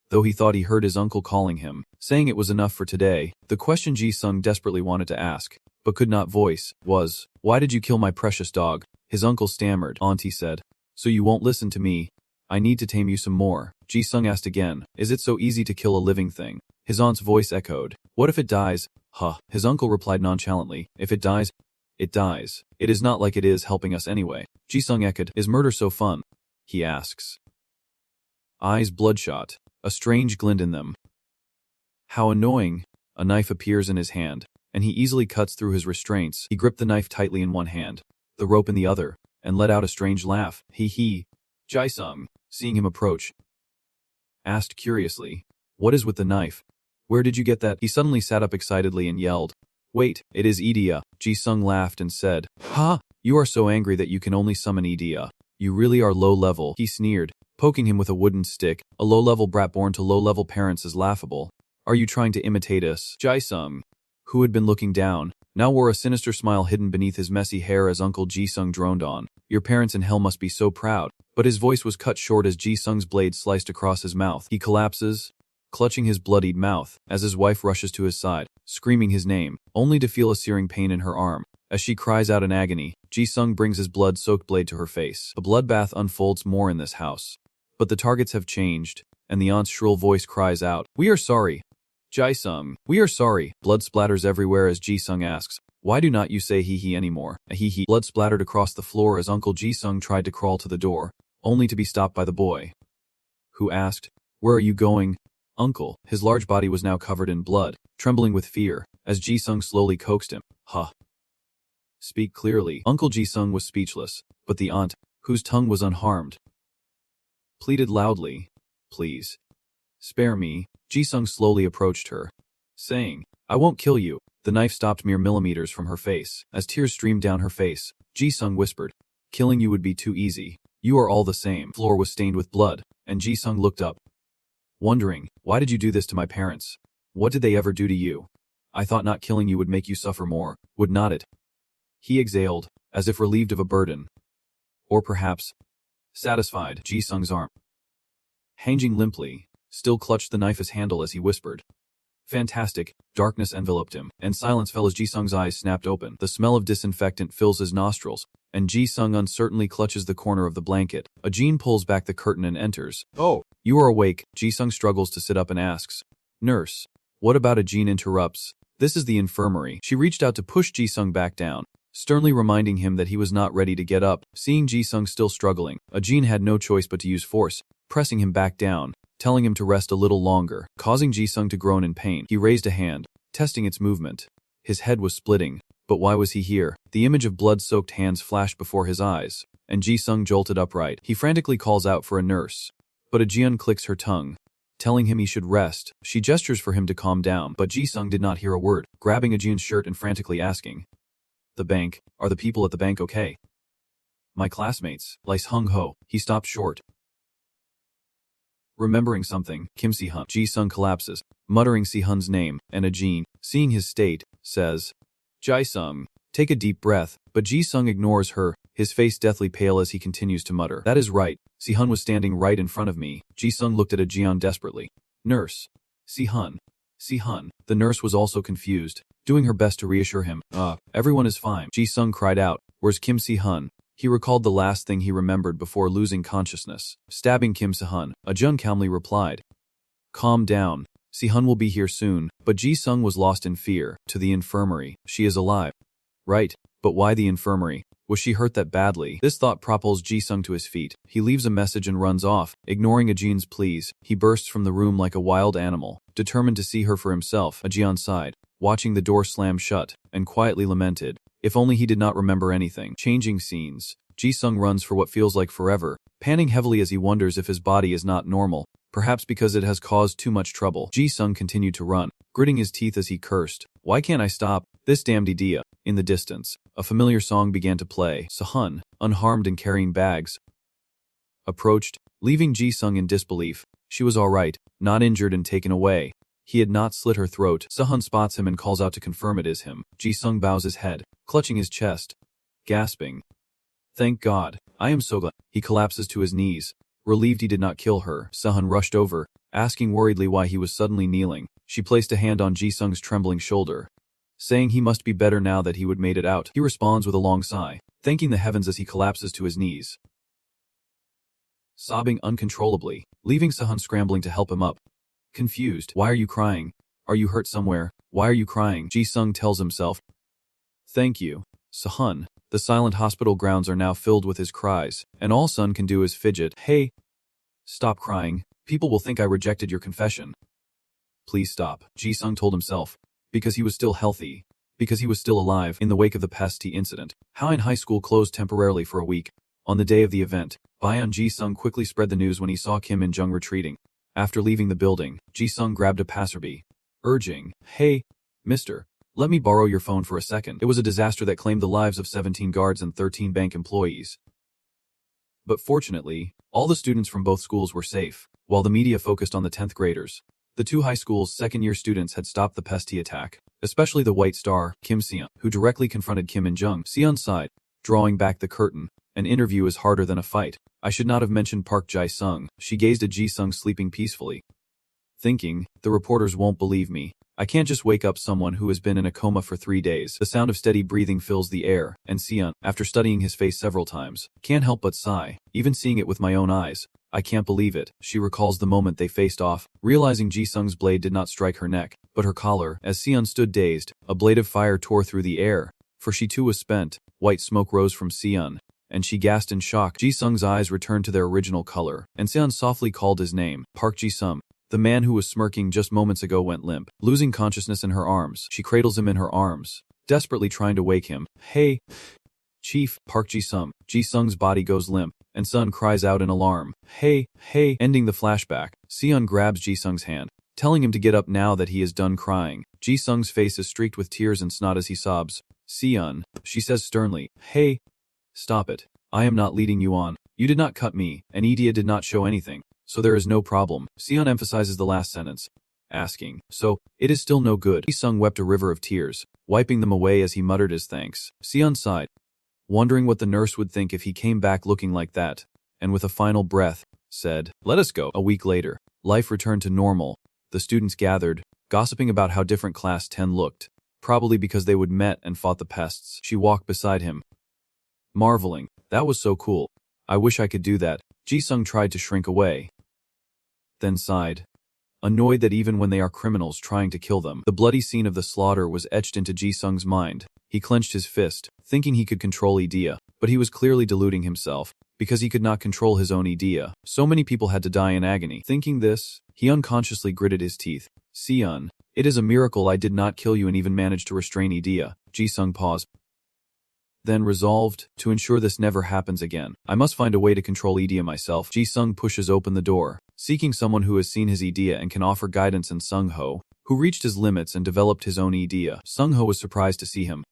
though he thought he heard his uncle calling him, saying it was enough for today. The question Ji-sung desperately wanted to ask, but could not voice, was, why did you kill my precious dog? His uncle stammered. Auntie said, so you won't listen to me? I need to tame you some more. Ji-sung asked again, is it so easy to kill a living thing? His aunt's voice echoed, what if it dies? Huh. His uncle replied nonchalantly, if it dies, it dies. It is not like it is helping us anyway. Ji-sung echoed, is murder so fun? He asks, eyes bloodshot, a strange glint in them. How annoying. A knife appears in his hand, and he easily cuts through his restraints. He gripped the knife tightly in one hand, the rope in the other, and let out a strange laugh. Hee. Ji-sung, seeing him approach, asked curiously, what is with the knife? Where did you get that? He suddenly sat up excitedly and yelled, wait, it is Idia. Ji-sung laughed and said, ha, you are so angry that you can only summon Idia. You really are low level. He sneered, poking him with a wooden stick. A low-level brat born to low-level parents is laughable. Are you trying to imitate us? Ji-sung, who had been looking down, now wore a sinister smile hidden beneath his messy hair as Uncle Ji-sung droned on. Your parents in hell must be so proud. But his voice was cut short as Ji-sung's blade sliced across his mouth. He collapses, clutching his bloodied mouth, as his wife rushes to his side, screaming his name, only to feel a searing pain in her arm. As she cries out in agony, Ji-sung brings his blood-soaked blade to her face. A bloodbath unfolds more in this house. But the targets have changed, and the aunt's shrill voice cries out, we are sorry. Ji-sung, we are sorry. Blood splatters everywhere as Ji-sung asks, why do not you say hee anymore? A hee. Blood splattered across the floor as Uncle Ji-sung tried to crawl to the door, only to be stopped by the boy, who asked, where are you going? Uncle. His large body was now covered in blood, trembling with fear, as Ji-sung slowly coaxed him. Huh. Speak clearly. Uncle Ji-sung was speechless, but the aunt, whose tongue was unharmed, pleaded loudly, please, spare me. Ji-sung slowly approached her, saying, I won't kill you. The knife stopped mere millimeters from her face. As tears streamed down her face, Ji-sung whispered, killing you would be too easy. You are all the same. The floor was stained with blood, and Ji-sung looked up, wondering, why did you do this to my parents? What did they ever do to you? I thought not killing you would make you suffer more, would not it? He exhaled, as if relieved of a burden. Or perhaps, satisfied. Ji-sung's arm, hanging limply, still clutched the knife's handle as he whispered, fantastic. Darkness enveloped him, and silence fell as Ji-sung's eyes snapped open. The smell of disinfectant fills his nostrils, and Ji-sung uncertainly clutches the corner of the blanket. A Jin pulls back the curtain and enters. Oh, you are awake. Ji-sung struggles to sit up and asks, nurse, what about a Jin? Interrupts, this is the infirmary. She reached out to push Ji-sung back down, sternly reminding him that he was not ready to get up. Seeing Ji-sung still struggling, a Jin had no choice but to use force, pressing him back down, telling him to rest a little longer, causing Ji-sung to groan in pain. He raised a hand, testing its movement. His head was splitting, but why was he here? The image of blood-soaked hands flashed before his eyes, and Ji-sung jolted upright. He frantically calls out for a nurse, but a Jian clicks her tongue, telling him he should rest. She gestures for him to calm down, but Ji-sung did not hear a word, grabbing a Jian's shirt and frantically asking, the bank, are the people at the bank okay? My classmates, Lice Hung Ho. He stopped short, remembering something. Kim Sahan. Ji-sung collapses, muttering Sihun's name, and a Jin, seeing his state, says, Ji-sung, take a deep breath, but Ji-sung ignores her, his face deathly pale as he continues to mutter. That is right. Sihun was standing right in front of me. Ji-sung looked at a Jian desperately. Nurse. Sihun. Sihun. The nurse was also confused, doing her best to reassure him. Everyone is fine. Ji-sung cried out, where's Kim Sahan? He recalled the last thing he remembered before losing consciousness. Stabbing Kim Sahan, a Jun calmly replied, calm down. Sihun will be here soon. But Ji-sung was lost in fear. To the infirmary. She is alive. Right, but why the infirmary? Was she hurt that badly? This thought propels Ji-sung to his feet. He leaves a message and runs off. Ignoring Ajin's pleas, he bursts from the room like a wild animal, determined to see her for himself. Ajin sighed, watching the door slam shut, and quietly lamented. If only he did not remember anything. Changing scenes. Ji-sung runs for what feels like forever, panting heavily as he wonders if his body is not normal, perhaps because it has caused too much trouble. Ji-sung continued to run, gritting his teeth as he cursed. Why can't I stop? This damned idea. In the distance, a familiar song began to play. Sahan, unharmed and carrying bags, approached, leaving Ji-sung in disbelief. She was all right, not injured and taken away. He had not slit her throat. Sahan spots him and calls out to confirm it is him. Ji-sung bows his head, clutching his chest, gasping. Thank God. I am so glad. He collapses to his knees, relieved he did not kill her. Sahan rushed over, asking worriedly why he was suddenly kneeling. She placed a hand on Ji-sung's trembling shoulder, saying he must be better now that he would made it out. He responds with a long sigh, thanking the heavens as he collapses to his knees, sobbing uncontrollably, leaving Sahan scrambling to help him up. Confused. Why are you crying? Are you hurt somewhere? Why are you crying? Ji-sung tells himself. Thank you, Sahan. The silent hospital grounds are now filled with his cries, and all Sun can do is fidget. Hey, stop crying. People will think I rejected your confession. Please stop, Ji-sung told himself. Because he was still healthy. Because he was still alive in the wake of the pesty incident. Haiyan High School closed temporarily for a week. On the day of the event, Bayan Ji-sung quickly spread the news when he saw Kim and Jung retreating. After leaving the building, Ji-sung grabbed a passerby, urging, Hey, mister, let me borrow your phone for a second. It was a disaster that claimed the lives of 17 guards and 13 bank employees. But fortunately, all the students from both schools were safe, while the media focused on the 10th graders. The two high schools' second-year students had stopped the pesty attack, especially the White Star, Kim Sahan, who directly confronted Kim and Jung. Sahan sighed, drawing back the curtain. An interview is harder than a fight. I should not have mentioned Park Jae-sung. She gazed at Ji-sung sleeping peacefully, thinking, the reporters won't believe me. I can't just wake up someone who has been in a coma for 3 days. The sound of steady breathing fills the air, and Sahan, after studying his face several times, can't help but sigh, even seeing it with my own eyes. I can't believe it. She recalls the moment they faced off, realizing Ji-sung's blade did not strike her neck, but her collar. As Sahan stood dazed, a blade of fire tore through the air, for she too was spent. White smoke rose from Sahan, and she gasped in shock. Ji-sung's eyes returned to their original color, and Sahan softly called his name, Park Ji-sung. The man who was smirking just moments ago went limp, losing consciousness in her arms. She cradles him in her arms, desperately trying to wake him. Hey, Chief, Park Ji-sung. Ji-sung's body goes limp, and Sun cries out in alarm. Hey, hey, ending the flashback. Sahan grabs Ji-sung's hand, telling him to get up now that he is done crying. Ji-sung's face is streaked with tears and snot as he sobs. Sahan, she says sternly. Hey, stop it. I am not leading you on. You did not cut me, and Idia did not show anything. So there is no problem. Sahan emphasizes the last sentence, asking, so, it is still no good. Ji-sung wept a river of tears, wiping them away as he muttered his thanks. Sahan sighed, wondering what the nurse would think if he came back looking like that, and with a final breath, said, let us go. A week later, life returned to normal. The students gathered, gossiping about how different Class 10 looked, probably because they would met and fought the pests. She walked beside him, marveling, that was so cool. I wish I could do that. Ji-sung tried to shrink away, then sighed, annoyed that even when they are criminals trying to kill them. The bloody scene of the slaughter was etched into Ji-sung's mind. He clenched his fist, thinking he could control Idia, but he was clearly deluding himself, because he could not control his own Idia. So many people had to die in agony. Thinking this, he unconsciously gritted his teeth. Sahan, it is a miracle I did not kill you and even managed to restrain Idia. Ji-sung paused, then resolved, to ensure this never happens again, I must find a way to control Idia myself. Ji-sung pushes open the door, seeking someone who has seen his Idia and can offer guidance, and Sung-ho, who reached his limits and developed his own Idia. Sung-ho was surprised to see him,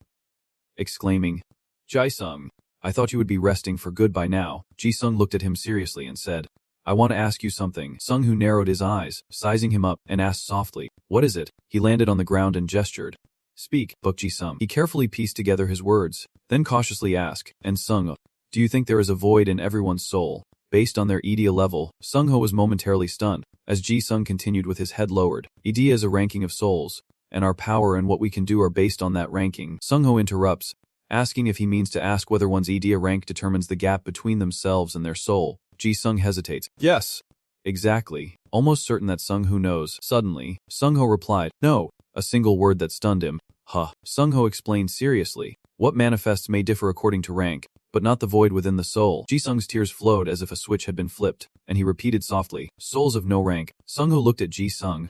exclaiming, Jae-sung, I thought you would be resting for good by now. Ji-sung looked at him seriously and said, I want to ask you something. Sung-ho narrowed his eyes, sizing him up, and asked softly, what is it? He landed on the ground and gestured. Speak, Buk Ji-sung. He carefully pieced together his words, then cautiously asked, and Sung-ho, do you think there is a void in everyone's soul, based on their Idia level? Sung-ho was momentarily stunned, as Ji-sung continued with his head lowered. Idia is a ranking of souls, and our power and what we can do are based on that ranking. Sung-ho interrupts, asking if he means to ask whether one's Idia rank determines the gap between themselves and their soul. Ji-sung hesitates. Yes. Exactly. Almost certain that Sung-ho knows. Suddenly, Sung-ho replied, no, a single word that stunned him. Huh. Sung-ho explained seriously, What manifests may differ according to rank, but not the void within the soul. Ji-sung's tears flowed as if a switch had been flipped, and he repeated softly, souls of no rank. Sung-ho looked at Ji-sung,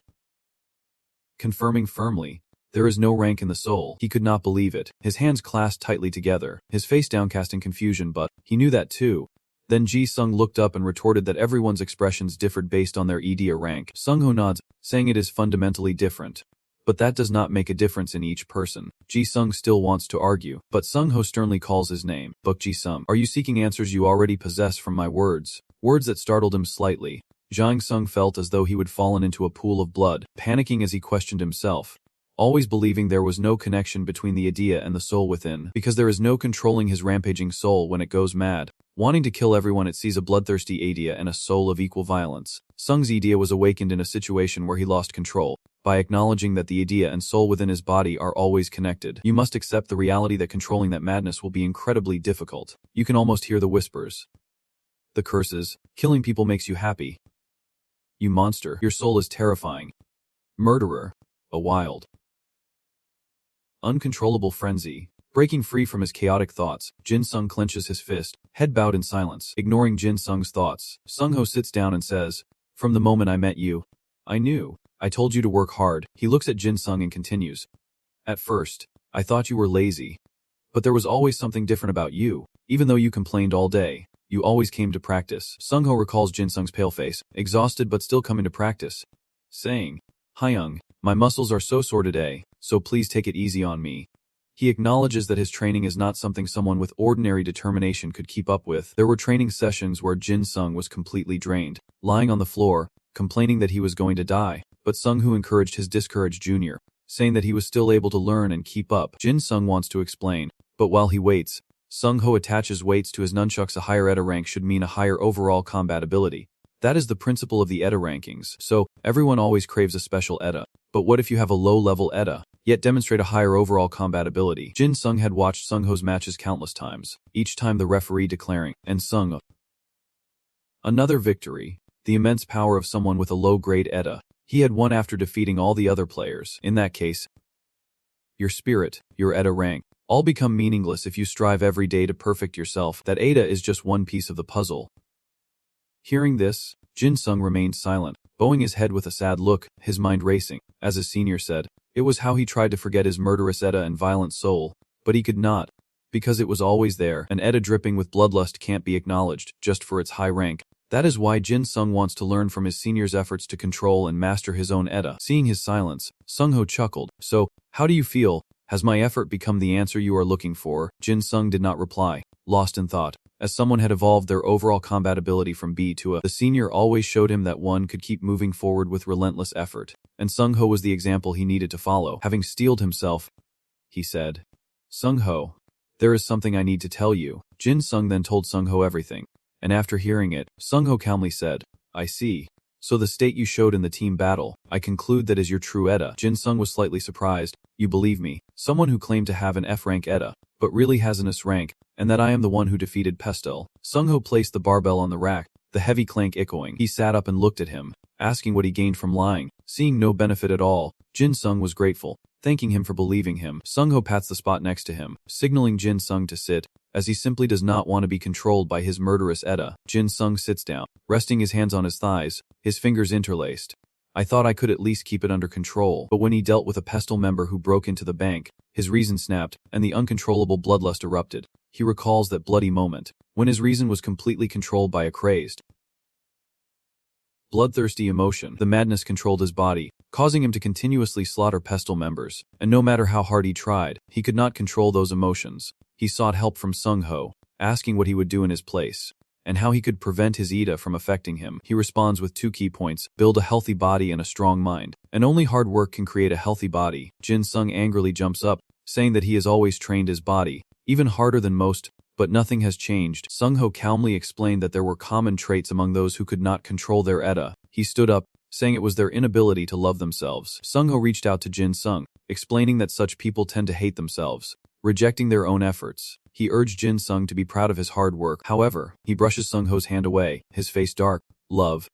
confirming firmly, there is no rank in the soul. He could not believe it. His hands clasped tightly together, his face downcast in confusion, but he knew that too. Then Ji-sung looked up and retorted that everyone's expressions differed based on their ED or rank. Sung-ho nods, saying it is fundamentally different. But that does not make a difference in each person. Ji-sung still wants to argue, but Sung-ho sternly calls his name. Buk Ji-sung, are you seeking answers you already possess from my words? Words that startled him slightly. Jang Sung felt as though he would fallen into a pool of blood, panicking as he questioned himself. Always believing there was no connection between the idea and the soul within, because there is no controlling his rampaging soul when it goes mad. Wanting to kill everyone, it sees a bloodthirsty idea and a soul of equal violence. Sung's idea was awakened in a situation where he lost control. By acknowledging that the idea and soul within his body are always connected, you must accept the reality that controlling that madness will be incredibly difficult. You can almost hear the whispers. The curses. Killing people makes you happy. You monster. Your soul is terrifying. Murderer. A wild, uncontrollable frenzy. Breaking free from his chaotic thoughts, Jin-sung clenches his fist, head bowed in silence. Ignoring Jin-sung's thoughts, Sung-ho sits down and says, from the moment I met you, I knew. I told you to work hard. He looks at Jin-sung and continues. At first, I thought you were lazy. But there was always something different about you. Even though you complained all day, you always came to practice. Sung-ho recalls Jin-sung's pale face, exhausted but still coming to practice, saying, Hyung, my muscles are so sore today, so please take it easy on me. He acknowledges that his training is not something someone with ordinary determination could keep up with. There were training sessions where Jin-sung was completely drained, lying on the floor, complaining that he was going to die, but Sung-ho encouraged his discouraged junior, saying that he was still able to learn and keep up. Jin-sung wants to explain, but while he waits, Sung-ho attaches weights to his nunchucks. A higher ETA rank should mean a higher overall combat ability. That is the principle of the ETA rankings, so everyone always craves a special ETA. But what if you have a low-level ETA, yet demonstrate a higher overall combat ability? Jin-sung had watched Sung-ho's matches countless times, each time the referee declaring, and Sung-ho. Another victory. The immense power of someone with a low-grade ETA. He had won after defeating all the other players. In that case, your spirit, your ETA rank, all become meaningless if you strive every day to perfect yourself. That ETA is just one piece of the puzzle. Hearing this, Jin-sung remained silent, bowing his head with a sad look, his mind racing. As his senior said, it was how he tried to forget his murderous ETA and violent soul, but he could not, because it was always there. An ETA dripping with bloodlust can't be acknowledged, just for its high rank. That is why Jin-sung wants to learn from his senior's efforts to control and master his own ETA. Seeing his silence, Sung-ho chuckled. So, how do you feel? Has my effort become the answer you are looking for? Jin-sung did not reply, lost in thought. As someone had evolved their overall combat ability from B to A, the senior always showed him that one could keep moving forward with relentless effort, and Sung-ho was the example he needed to follow. Having steeled himself, he said, Sung-ho, there is something I need to tell you. Jin-sung then told Sung-ho everything, and after hearing it, Sung-ho calmly said, I see. So the state you showed in the team battle, I conclude that is your true ETA. Jin-sung was slightly surprised. You believe me, someone who claimed to have an F-rank ETA, but really has an S-rank, and that I am the one who defeated Pestel. Sung-ho placed the barbell on the rack, the heavy clank echoing. He sat up and looked at him, asking what he gained from lying. Seeing no benefit at all, Jin-sung was grateful, thanking him for believing him. Sung-ho pats the spot next to him, signaling Jin-sung to sit, as he simply does not want to be controlled by his murderous ETA. Jin-sung sits down, resting his hands on his thighs, his fingers interlaced. I thought I could at least keep it under control, but when he dealt with a Pestel member who broke into the bank, his reason snapped, and the uncontrollable bloodlust erupted. He recalls that bloody moment, when his reason was completely controlled by a crazed, bloodthirsty emotion. The madness controlled his body, causing him to continuously slaughter Pestel members, and no matter how hard he tried, he could not control those emotions. He sought help from Sung-ho, asking what he would do in his place, and how he could prevent his ETA from affecting him. He responds with 2 key points: build a healthy body and a strong mind, and only hard work can create a healthy body. Jin-sung angrily jumps up, saying that he has always trained his body, even harder than most, but nothing has changed. Sung-ho calmly explained that there were common traits among those who could not control their ETA. He stood up, saying it was their inability to love themselves. Sung-ho reached out to Jin-sung, explaining that such people tend to hate themselves, rejecting their own efforts. He urged Jin-sung to be proud of his hard work. However, he brushes Sung-ho's hand away, his face dark. Love.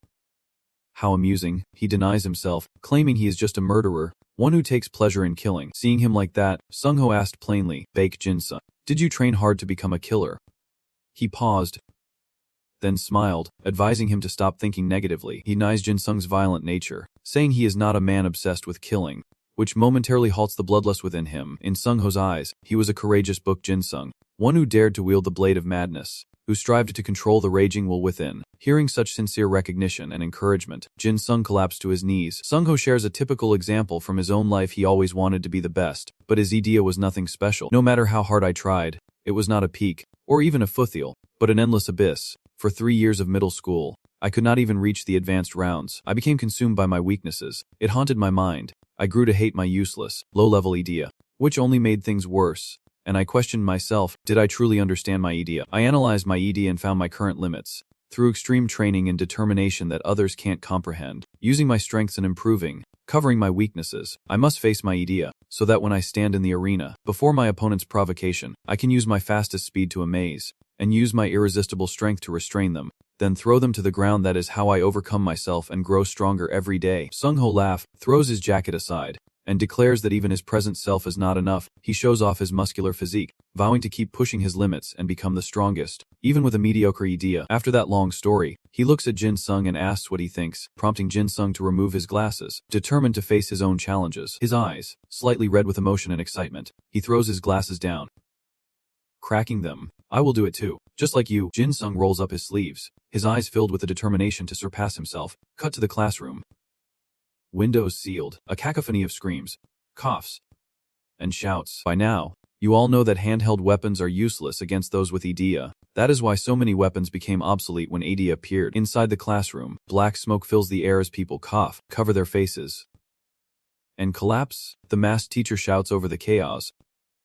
How amusing. He denies himself, claiming he is just a murderer, one who takes pleasure in killing. Seeing him like that, Sung-ho asked plainly, "Baek Jin-sung, did you train hard to become a killer?" He paused, then smiled, advising him to stop thinking negatively. He denies Jin-sung's violent nature, saying he is not a man obsessed with killing, which momentarily halts the bloodlust within him. In Sung-ho's eyes, he was a courageous Baek Jin-sung, one who dared to wield the blade of madness, who strived to control the raging will within. Hearing such sincere recognition and encouragement, Jin-sung collapsed to his knees. Sung-ho shares a typical example from his own life. He always wanted to be the best, but his idea was nothing special. No matter how hard I tried, it was not a peak, or even a foothill, but an endless abyss. For 3 years of middle school, I could not even reach the advanced rounds. I became consumed by my weaknesses. It haunted my mind. I grew to hate my useless, low-level idea, which only made things worse. And I questioned myself, did I truly understand my idea? I analyzed my idea and found my current limits. Through extreme training and determination that others can't comprehend, using my strengths and improving, covering my weaknesses, I must face my idea, so that when I stand in the arena, before my opponent's provocation, I can use my fastest speed to amaze, and use my irresistible strength to restrain them, then throw them to the ground. That is how I overcome myself and grow stronger every day. Sung-ho laughs, throws his jacket aside, and declares that even his present self is not enough. He shows off his muscular physique, vowing to keep pushing his limits and become the strongest, even with a mediocre idea. After that long story, he looks at Jin-sung and asks what he thinks, prompting Jin-sung to remove his glasses, determined to face his own challenges. His eyes, slightly red with emotion and excitement, he throws his glasses down, cracking them. "I will do it too, just like you." Jin-sung rolls up his sleeves, his eyes filled with the determination to surpass himself. Cut to the classroom. Windows sealed, a cacophony of screams, coughs, and shouts. By now, you all know that handheld weapons are useless against those with idea. That is why so many weapons became obsolete when AD appeared. Inside the classroom, black smoke fills the air as people cough, cover their faces, and collapse. The masked teacher shouts over the chaos.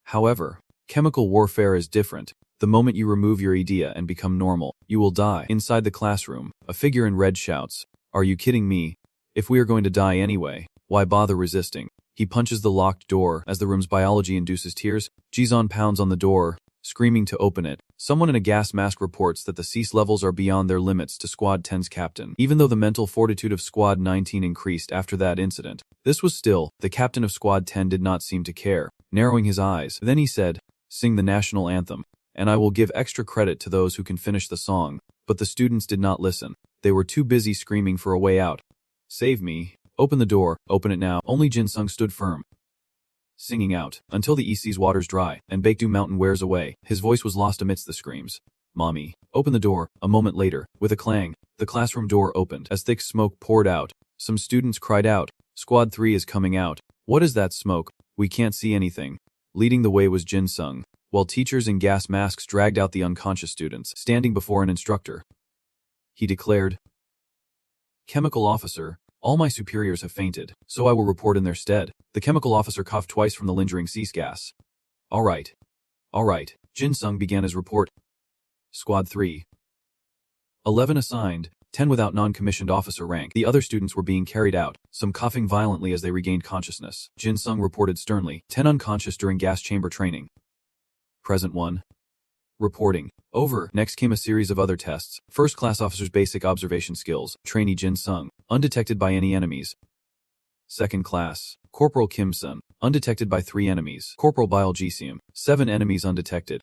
However, chemical warfare is different. The moment you remove your idea and become normal, you will die. Inside the classroom, a figure in red shouts, "Are you kidding me? If we are going to die anyway, why bother resisting?" He punches the locked door as the room's biology induces tears. Jizon pounds on the door, screaming to open it. Someone in a gas mask reports that the cease levels are beyond their limits to Squad 10's captain. Even though the mental fortitude of Squad 19 increased after that incident, this was still, the captain of Squad 10 did not seem to care, narrowing his eyes. Then he said, "Sing the national anthem, and I will give extra credit to those who can finish the song." But the students did not listen. They were too busy screaming for a way out. "Save me. Open the door. Open it now." Only Jin-sung stood firm, singing out, until the Eastsea's waters dry, and Baekdu Mountain wears away. His voice was lost amidst the screams. "Mommy, open the door." A moment later, with a clang, the classroom door opened. As thick smoke poured out, some students cried out, "Squad 3 is coming out." "What is that smoke? We can't see anything." Leading the way was Jin-sung, while teachers in gas masks dragged out the unconscious students. Standing before an instructor, he declared, "Chemical officer, all my superiors have fainted, so I will report in their stead." The chemical officer coughed twice from the lingering cease gas. All right. Jin-sung began his report. Squad 3. 11 assigned, 10 without non-commissioned officer rank. The other students were being carried out, some coughing violently as they regained consciousness. Jin-sung reported sternly, 10 unconscious during gas chamber training. Present 1. Reporting. Over. Next came a series of other tests. First class officer's basic observation skills. Trainee Jin-sung, undetected by any enemies. Second class. Corporal Kim Sahan, undetected by 3 enemies. Corporal Bile Jisium, 7 enemies undetected.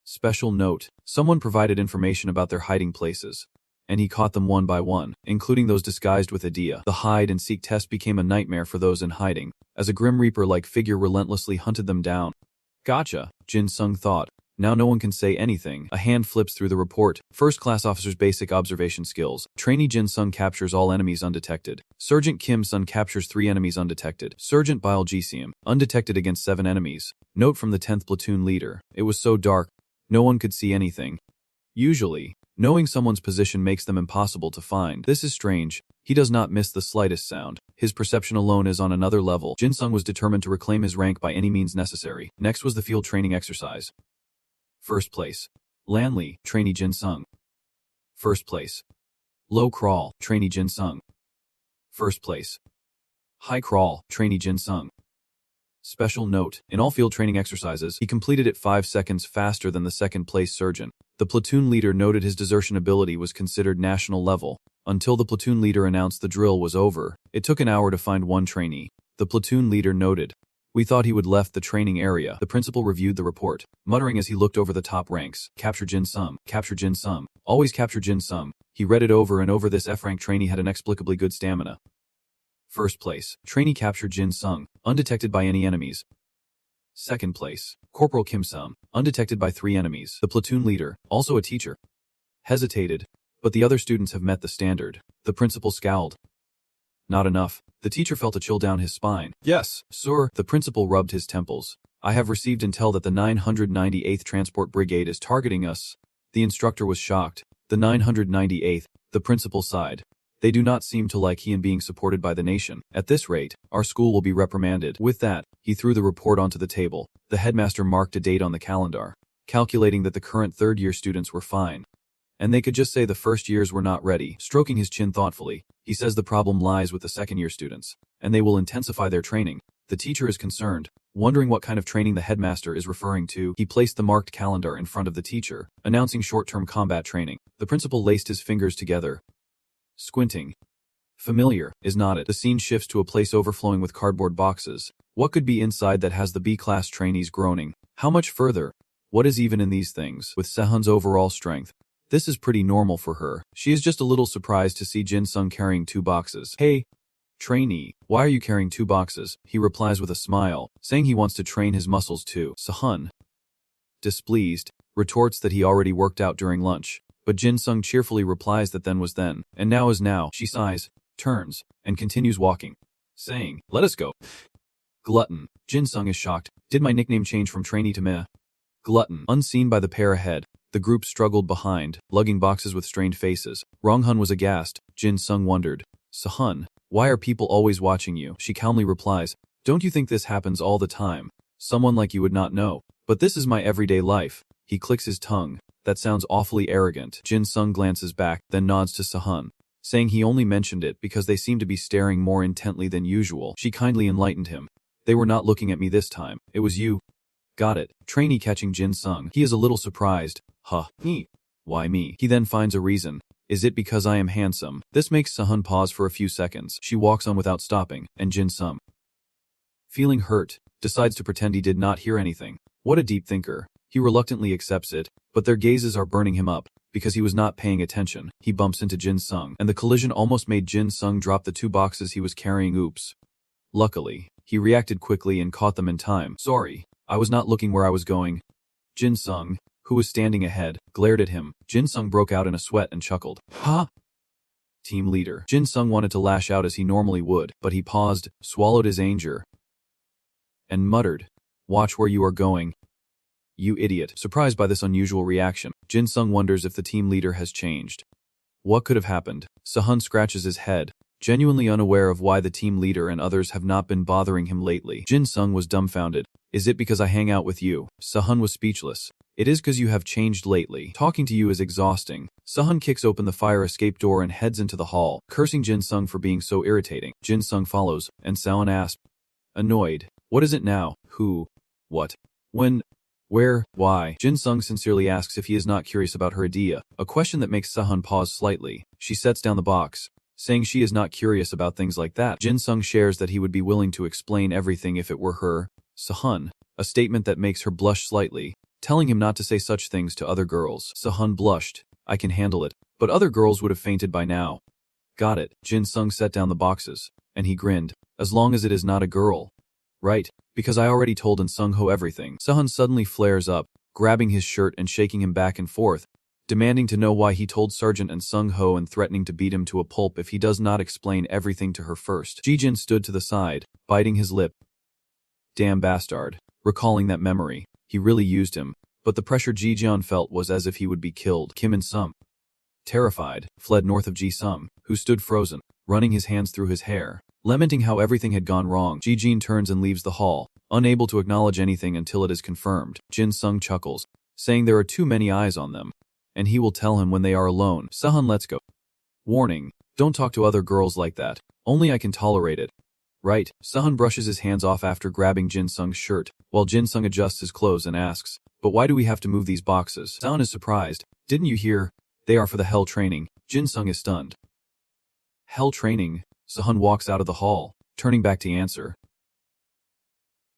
Special note, someone provided information about their hiding places, and he caught them one by one, including those disguised with idea. The hide and seek test became a nightmare for those in hiding, as a Grim Reaper-like figure relentlessly hunted them down. Gotcha, Jin-sung thought. Now no one can say anything. A hand flips through the report. First class officer's basic observation skills. Trainee Jin-sung captures all enemies undetected. Sergeant Kim Sahan captures 3 enemies undetected. Sergeant Bile Jisium, undetected against 7 enemies. Note from the 10th platoon leader. It was so dark, no one could see anything. Usually, knowing someone's position makes them impossible to find. This is strange. He does not miss the slightest sound. His perception alone is on another level. Jin-sung was determined to reclaim his rank by any means necessary. Next was the field training exercise. First place. Lanley, Trainee Jin-sung. First place. Low crawl, Trainee Jin-sung. First place. High crawl, Trainee Jin-sung. Special note, in all field training exercises, he completed it 5 seconds faster than the second place sergeant. The platoon leader noted his desertion ability was considered national level. Until the platoon leader announced the drill was over, it took an hour to find one trainee. The platoon leader noted. We thought he would left the training area. The principal reviewed the report, muttering as he looked over the top ranks. Capture Jin Sung. Capture Jin Sung. Always capture Jin Sung. He read it over and over. This F-rank trainee had inexplicably good stamina. First place. Trainee captured Jin Sung, undetected by any enemies. Second place. Corporal Kim Sahan, undetected by 3 enemies. The platoon leader, also a teacher, hesitated, but the other students have met the standard. The principal scowled. Not enough. The teacher felt a chill down his spine. Yes, sir. The principal rubbed his temples. I have received intel that the 998th Transport Brigade is targeting us. The instructor was shocked. The 998th, the principal sighed. They do not seem to like he and being supported by the nation. At this rate, our school will be reprimanded. With that, he threw the report onto the table. The headmaster marked a date on the calendar, calculating that the current third-year students were fine. And they could just say the first years were not ready. Stroking his chin thoughtfully, he says the problem lies with the second-year students, and they will intensify their training. The teacher is concerned, wondering what kind of training the headmaster is referring to. He placed the marked calendar in front of the teacher, announcing short-term combat training. The principal laced his fingers together, squinting. Familiar, is not it? The scene shifts to a place overflowing with cardboard boxes. What could be inside that has the B-class trainees groaning? How much further? What is even in these things? With Sehun's overall strength, this is pretty normal for her. She is just a little surprised to see Jin Sung carrying 2 boxes. Hey, trainee, why are you carrying 2 boxes? He replies with a smile, saying he wants to train his muscles too. Sehun, displeased, retorts that he already worked out during lunch, but Jin Sung cheerfully replies that then was then, and now is now. She sighs, turns, and continues walking, saying, let us go. Glutton. Jin Sung is shocked. Did my nickname change from trainee to meh? Glutton. Unseen by the pair ahead, the group struggled behind, lugging boxes with strained faces. Ronghun was aghast. Jin Sung wondered. Sehun, why are people always watching you? She calmly replies, don't you think this happens all the time? Someone like you would not know. But this is my everyday life. He clicks his tongue. That sounds awfully arrogant. Jin Sung glances back, then nods to Sehun, saying he only mentioned it because they seemed to be staring more intently than usual. She kindly enlightened him. They were not looking at me this time. It was you. Got it. Trainee catching Jin Sung. He is a little surprised. Huh. Me. Why me? He then finds a reason. Is it because I am handsome? This makes Sehun pause for a few seconds. She walks on without stopping, and Jin Sung, feeling hurt, decides to pretend he did not hear anything. What a deep thinker. He reluctantly accepts it, but their gazes are burning him up. Because he was not paying attention, he bumps into Jin Sung, and the collision almost made Jin Sung drop the 2 boxes he was carrying. Oops. Luckily, he reacted quickly and caught them in time. Sorry, I was not looking where I was going. Jin Sung, who was standing ahead, glared at him. Jin Sung broke out in a sweat and chuckled. Huh? Team leader. Jin Sung wanted to lash out as he normally would, but he paused, swallowed his anger, and muttered, watch where you are going. You idiot. Surprised by this unusual reaction, Jin Sung wonders if the team leader has changed. What could have happened? Sehun scratches his head, genuinely unaware of why the team leader and others have not been bothering him lately. Jin Sung was dumbfounded. Is it because I hang out with you? Sehun was speechless. It is because you have changed lately. Talking to you is exhausting. Sehun kicks open the fire escape door and heads into the hall, cursing Jin Sung for being so irritating. Jin Sung follows, and Sehun asks, annoyed, what is it now? Who? What? When? Where? Why? Jin Sung sincerely asks if he is not curious about her idea, a question that makes Sehun pause slightly. She sets down the box, saying she is not curious about things like that. Jin Sung shares that he would be willing to explain everything if it were her. Sehun, a statement that makes her blush slightly, telling him not to say such things to other girls. Sehun blushed. I can handle it, but other girls would have fainted by now. Got it. Jin Sung set down the boxes, and he grinned. As long as it is not a girl. Right, because I already told In Sung Ho everything. Sehun suddenly flares up, grabbing his shirt and shaking him back and forth, demanding to know why he told Sergeant In Sung Ho and threatening to beat him to a pulp if he does not explain everything to her first. Ji-jin stood to the side, biting his lip. Damn bastard. Recalling that memory, he really used him, but the pressure Ji-jeon felt was as if he would be killed. Kim In Sung, terrified, fled north of Ji-sung, who stood frozen, running his hands through his hair, lamenting how everything had gone wrong. Ji-jin turns and leaves the hall, unable to acknowledge anything until it is confirmed. Jin Sung chuckles, saying there are too many eyes on them, and he will tell him when they are alone. Sehun lets go. Warning, don't talk to other girls like that. Only I can tolerate it. Right. Sehun brushes his hands off after grabbing Jin Sung's shirt, while Jin Sung adjusts his clothes and asks, but why do we have to move these boxes? Sehun is surprised. Didn't you hear? They are for the hell training. Jin Sung is stunned. Hell training? Sehun walks out of the hall, turning back to answer.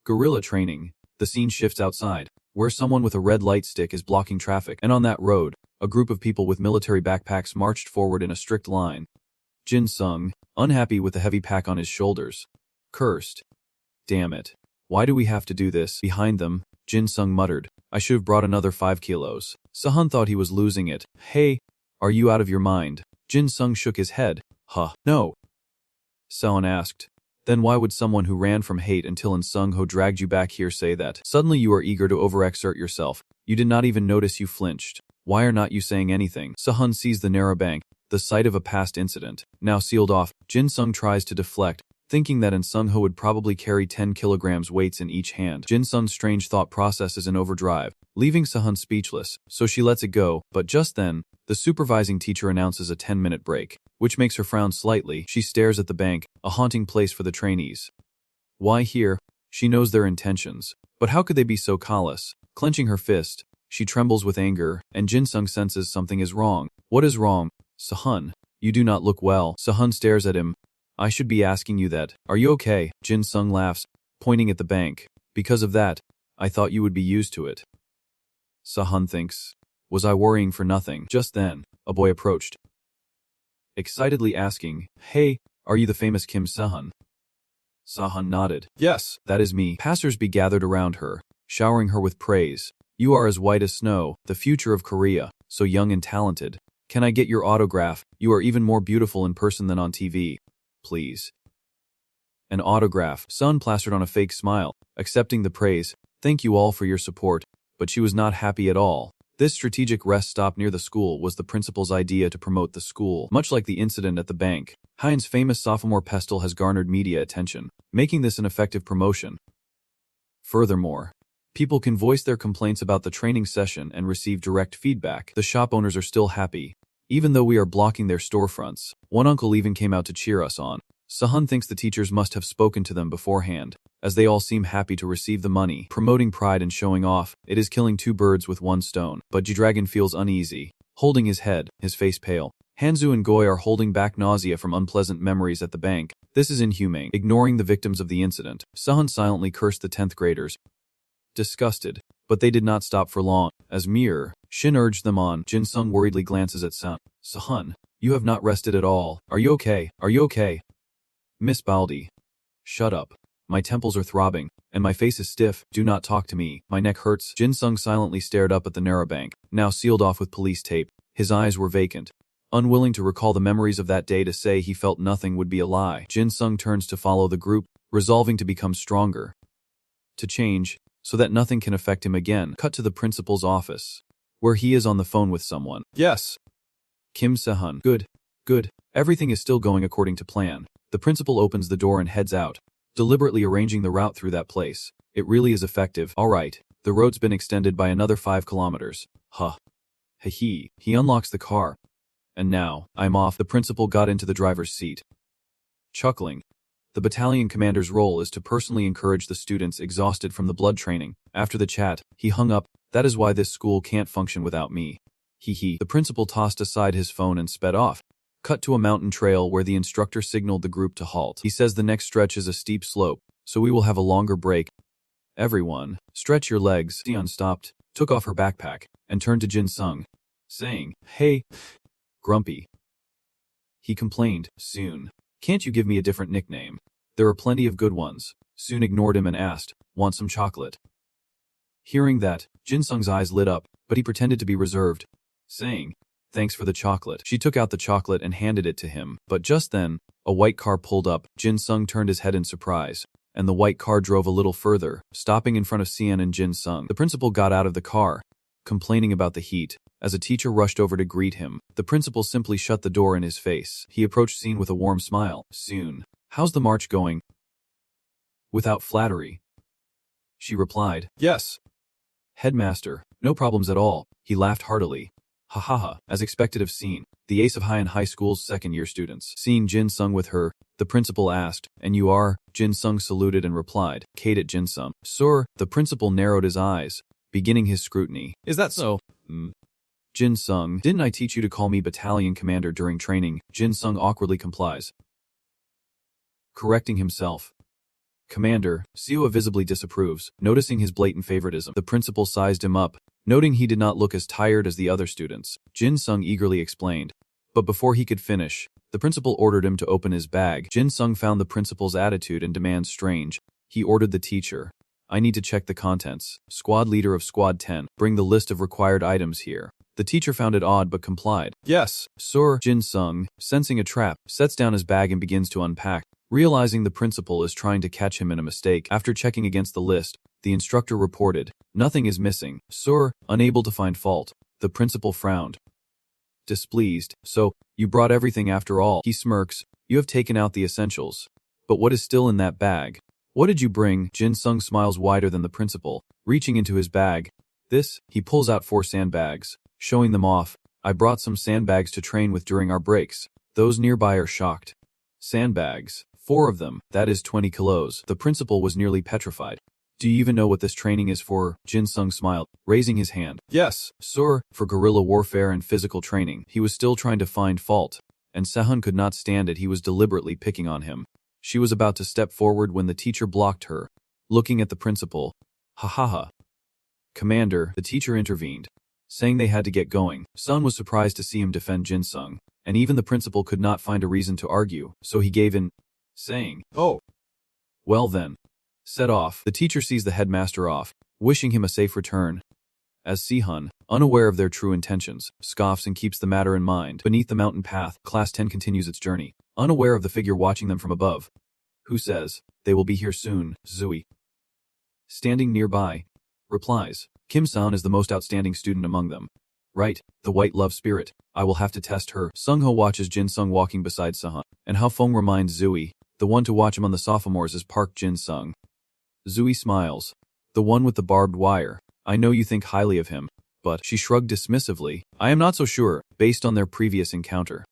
Guerrilla training. The scene shifts outside, where someone with a red light stick is blocking traffic, and on that road, a group of people with military backpacks marched forward in a strict line. Jin Sung, unhappy with the heavy pack on his shoulders, cursed. Damn it. Why do we have to do this? Behind them, Jin Sung muttered, I should have brought another 5 kilos. Sahan thought he was losing it. Hey, are you out of your mind? Jin Sung shook his head. Huh, no. Sahan asked. Then why would someone who ran from hate until In Sung Ho dragged you back here say that? Suddenly you are eager to overexert yourself. You did not even notice you flinched. Why are not you saying anything? Sahan sees the narrow bank, the site of a past incident, now sealed off. Jin Sung tries to deflect, thinking that In Sung Ho would probably carry 10 kilograms weights in each hand. Jin Sung's strange thought process is in overdrive, leaving Sahan speechless, so she lets it go, but just then, the supervising teacher announces a 10-minute break, which makes her frown slightly. She stares at the bank, a haunting place for the trainees. Why here? She knows their intentions, but how could they be so callous? Clenching her fist, she trembles with anger, and Jin Sung senses something is wrong. What is wrong? Sahan, you do not look well. Sahan stares at him. I should be asking you that. Are you okay? Jin Sung laughs, pointing at the bank. Because of that, I thought you would be used to it. Sahan thinks. Was I worrying for nothing? Just then, a boy approached, excitedly asking, Hey, are you the famous Kim Sahan? Sahan nodded. Yes, that is me. Passersby gathered around her, showering her with praise. You are as white as snow, the future of Korea, so young and talented. Can I get your autograph? You are even more beautiful in person than on TV. Please. An autograph. Sun plastered on a fake smile, accepting the praise. Thank you all for your support, but she was not happy at all. This strategic rest stop near the school was the principal's idea to promote the school. Much like the incident at the bank, Hein's famous sophomore pestle has garnered media attention, making this an effective promotion. Furthermore, people can voice their complaints about the training session and receive direct feedback. The shop owners are still happy, even though we are blocking their storefronts. One uncle even came out to cheer us on. Sahan thinks the teachers must have spoken to them beforehand, as they all seem happy to receive the money. Promoting pride and showing off, it is killing 2 birds with 1 stone. But G-Dragon feels uneasy, holding his head, his face pale. Hanzu and Goy are holding back nausea from unpleasant memories at the bank. This is inhumane. Ignoring the victims of the incident, Sahan silently cursed the 10th graders. Disgusted, but they did not stop for long. As Shin urged them on, Jin Sung worriedly glances at Sahan, you have not rested at all. Are you okay? Are you okay? Miss Baldi. Shut up. My temples are throbbing, and my face is stiff. Do not talk to me. My neck hurts. Jin Sung silently stared up at the narrow bank, now sealed off with police tape. His eyes were vacant. Unwilling to recall the memories of that day to say he felt nothing would be a lie, Jin Sung turns to follow the group, resolving to become stronger. To change, so that nothing can affect him again. Cut to the principal's office, where he is on the phone with someone. Yes. Kim Sahan. Good. Everything is still going according to plan. The principal opens the door and heads out, deliberately arranging the route through that place. It really is effective. All right, the road's been extended by another 5 kilometers. He unlocks the car. And now, I'm off. The principal got into the driver's seat, chuckling. The battalion commander's role is to personally encourage the students exhausted from the blood training. After the chat, he hung up. That is why this school can't function without me. The principal tossed aside his phone and sped off. Cut to a mountain trail where the instructor signaled the group to halt. He says the next stretch is a steep slope, so we will have a longer break. Everyone, stretch your legs. Dion stopped, took off her backpack, and turned to Jin Sung, saying, Hey, Grumpy. He complained, Soon. Can't you give me a different nickname? There are plenty of good ones. Soon ignored him and asked, Want some chocolate? Hearing that, Jin Sung's eyes lit up, but he pretended to be reserved, saying, Thanks for the chocolate. She took out the chocolate and handed it to him, but just then, a white car pulled up. Jin Sung turned his head in surprise, and the white car drove a little further, stopping in front of Sian and Jin Sung. The principal got out of the car, complaining about the heat. As a teacher rushed over to greet him, the principal simply shut the door in his face. He approached Sian with a warm smile. Soon. How's the march going? Without flattery, she replied. Yes. Headmaster, no problems at all. He laughed heartily. Ha ha ha. As expected of Sian, the ace of Haiyan High School's second-year students. Seeing Jin Sung with her, the principal asked, And you are? Jin Sung saluted and replied, Kate at Jin Sung. Sir, the principal narrowed his eyes, beginning his scrutiny. Is that so? Jin Sung, didn't I teach you to call me battalion commander during training? Jin Sung awkwardly complies, correcting himself. Commander, Siwa visibly disapproves, noticing his blatant favoritism. The principal sized him up, noting he did not look as tired as the other students. Jin Sung eagerly explained. But before he could finish, the principal ordered him to open his bag. Jin Sung found the principal's attitude and demands strange. He ordered the teacher. I need to check the contents. Squad leader of Squad 10, bring the list of required items here. The teacher found it odd but complied. Yes, sir. Jin Sung, sensing a trap, sets down his bag and begins to unpack. Realizing the principal is trying to catch him in a mistake, after checking against the list, the instructor reported, nothing is missing. Sir, unable to find fault. The principal frowned. Displeased, so, you brought everything after all. He smirks, you have taken out the essentials. But what is still in that bag? What did you bring? Jin Sung smiles wider than the principal, reaching into his bag. This, he pulls out 4 sandbags, showing them off. I brought some sandbags to train with during our breaks. Those nearby are shocked. Sandbags. 4 of them, that is 20 kilos. The principal was nearly petrified. Do you even know what this training is for? Jin Sung smiled, raising his hand. Yes, sir, for guerrilla warfare and physical training. He was still trying to find fault, and Sehun could not stand it. He was deliberately picking on him. She was about to step forward when the teacher blocked her, looking at the principal. Ha ha ha. Commander, the teacher intervened, saying they had to get going. Sun was surprised to see him defend Jin Sung, and even the principal could not find a reason to argue, so he gave in, saying, oh. Well then. Set off. The teacher sees the headmaster off, wishing him a safe return. As Sehun, unaware of their true intentions, scoffs and keeps the matter in mind. Beneath the mountain path, Class 10 continues its journey, unaware of the figure watching them from above. Who says, they will be here soon, Zui. Standing nearby, replies, Kim Sahan is the most outstanding student among them. Right, the white love spirit. I will have to test her. Sung-ho watches Jin Sung walking beside Sehun, and Hao Feng reminds Zui, the one to watch him on the sophomores is Park Jin Sung. Zui smiles. The one with the barbed wire. I know you think highly of him, but she shrugged dismissively. I am not so sure, based on their previous encounter.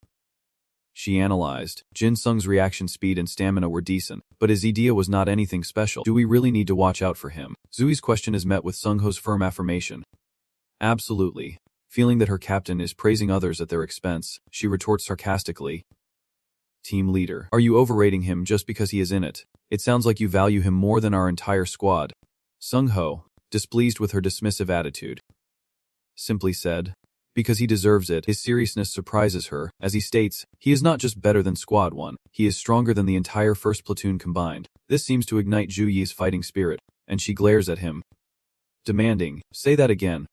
She analyzed. Jin Sung's reaction speed and stamina were decent, but his idea was not anything special. Do we really need to watch out for him? Zui's question is met with Sung-ho's firm affirmation. Absolutely. Feeling that her captain is praising others at their expense, she retorts sarcastically. Team leader. Are you overrating him just because he is in it? It sounds like you value him more than our entire squad. Sung-ho, displeased with her dismissive attitude, simply said, because he deserves it. His seriousness surprises her, as he states, he is not just better than Squad 1, he is stronger than the entire first platoon combined. This seems to ignite Zhu Yi's fighting spirit, and she glares at him, demanding, say that again.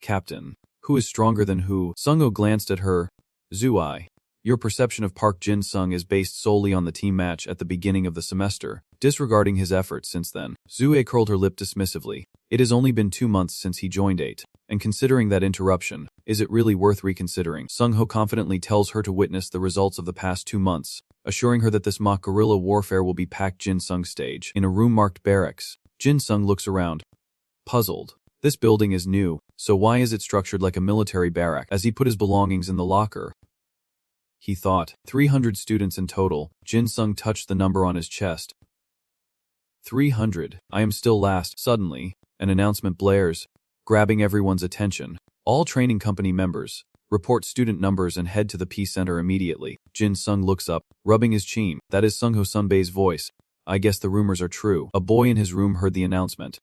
Captain, who is stronger than who? Sung-ho glanced at her. Zui, your perception of Park Jin Sung is based solely on the team match at the beginning of the semester, disregarding his efforts since then. Zue curled her lip dismissively. It has only been 2 months since he joined 8, and considering that interruption, is it really worth reconsidering? Sung-ho confidently tells her to witness the results of the past 2 months, assuring her that this mock guerrilla warfare will be Park Jin Sung's stage. In a room marked barracks, Jin Sung looks around, puzzled. This building is new, so why is it structured like a military barrack? As he put his belongings in the locker, he thought, 300 students in total. Jin Sung touched the number on his chest. 300. I am still last. Suddenly, an announcement blares, grabbing everyone's attention. All training company members, report student numbers and head to the P Center immediately. Jin Sung looks up, rubbing his chin. That is Sung-ho Sunbae's voice. I guess the rumors are true. A boy in his room heard the announcement,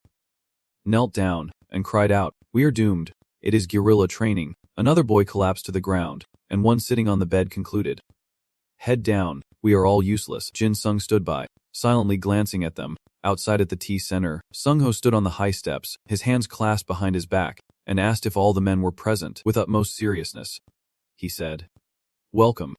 knelt down, and cried out, we are doomed. It is guerrilla training. Another boy collapsed to the ground, and one sitting on the bed concluded, head down, we are all useless. Jin Sung stood by, silently glancing at them. Outside at the T Center, Sung-ho stood on the high steps, his hands clasped behind his back, and asked if all the men were present. With utmost seriousness, he said, welcome,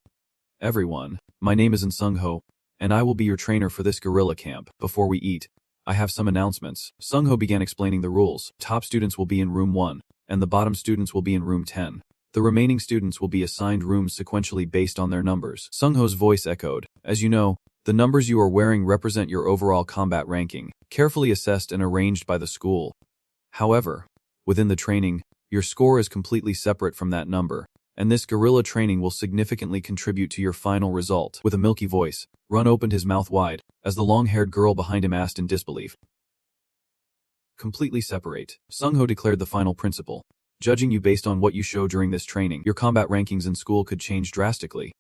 everyone. My name is Sung-ho, and I will be your trainer for this guerrilla camp. Before we eat, I have some announcements. Sung-ho began explaining the rules. Top students will be in room 1, and the bottom students will be in room 10. The remaining students will be assigned rooms sequentially based on their numbers. Sung-ho's voice echoed. As you know, the numbers you are wearing represent your overall combat ranking, carefully assessed and arranged by the school. However, within the training, your score is completely separate from that number, and this guerrilla training will significantly contribute to your final result. With a milky voice, Run opened his mouth wide, as the long-haired girl behind him asked in disbelief. Completely separate, Sung-ho declared the final principle. Judging you based on what you show during this training, your combat rankings in school could change drastically.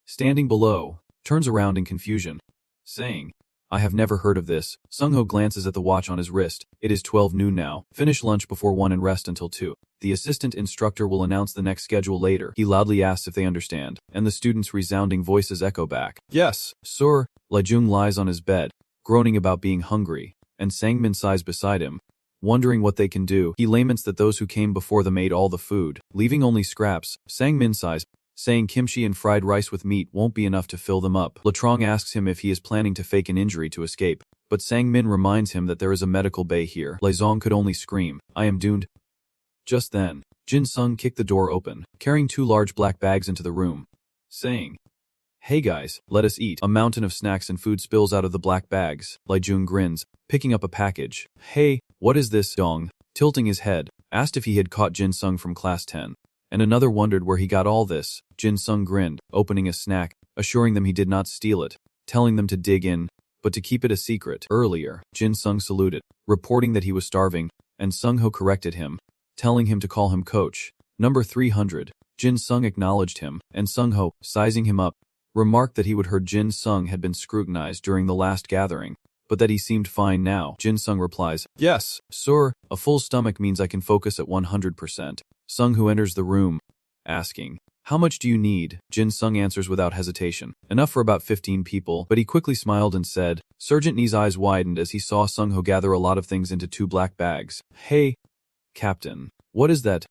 Standing below, turns around in confusion, saying, I have never heard of this. Sung-ho glances at the watch on his wrist. It is 12 noon now. Finish lunch before 1 and rest until 2. The assistant instructor will announce the next schedule later. He loudly asks if they understand, and the students' resounding voices echo back. Yes, sir. Lejung lies on his bed, groaning about being hungry, and Sangmin sighs beside him, wondering what they can do. He laments that those who came before them ate all the food, leaving only scraps. Sangmin sighs, saying kimchi and fried rice with meat won't be enough to fill them up. Latrong asks him if he is planning to fake an injury to escape, but Sangmin reminds him that there is a medical bay here. Lezong could only scream, I am doomed. Just then, Jin Sung kicked the door open, carrying 2 large black bags into the room, saying, Hey guys, let us eat. A mountain of snacks and food spills out of the black bags. Lejung grins, picking up a package. Hey, what is this? Dong, tilting his head, asked if he had caught Jin Sung from class 10. And another wondered where he got all this. Jin Sung grinned, opening a snack, assuring them he did not steal it, telling them to dig in, but to keep it a secret. Earlier, Jin Sung saluted, reporting that he was starving, and Sung-ho corrected him, telling him to call him coach. Number 300. Jin Sung acknowledged him, and Sung-ho, sizing him up, remarked that he would heard Jin Sung had been scrutinized during the last gathering, but that he seemed fine now. Jin Sung replies, Yes, sir. A full stomach means I can focus at 100%. Sung-ho enters the room, asking, How much do you need? Jin Sung answers without hesitation, enough for about 15 people, but he quickly smiled and said, Sergeant Nee's eyes widened as he saw Sung-ho gather a lot of things into 2 black bags. Hey, Captain, what is that?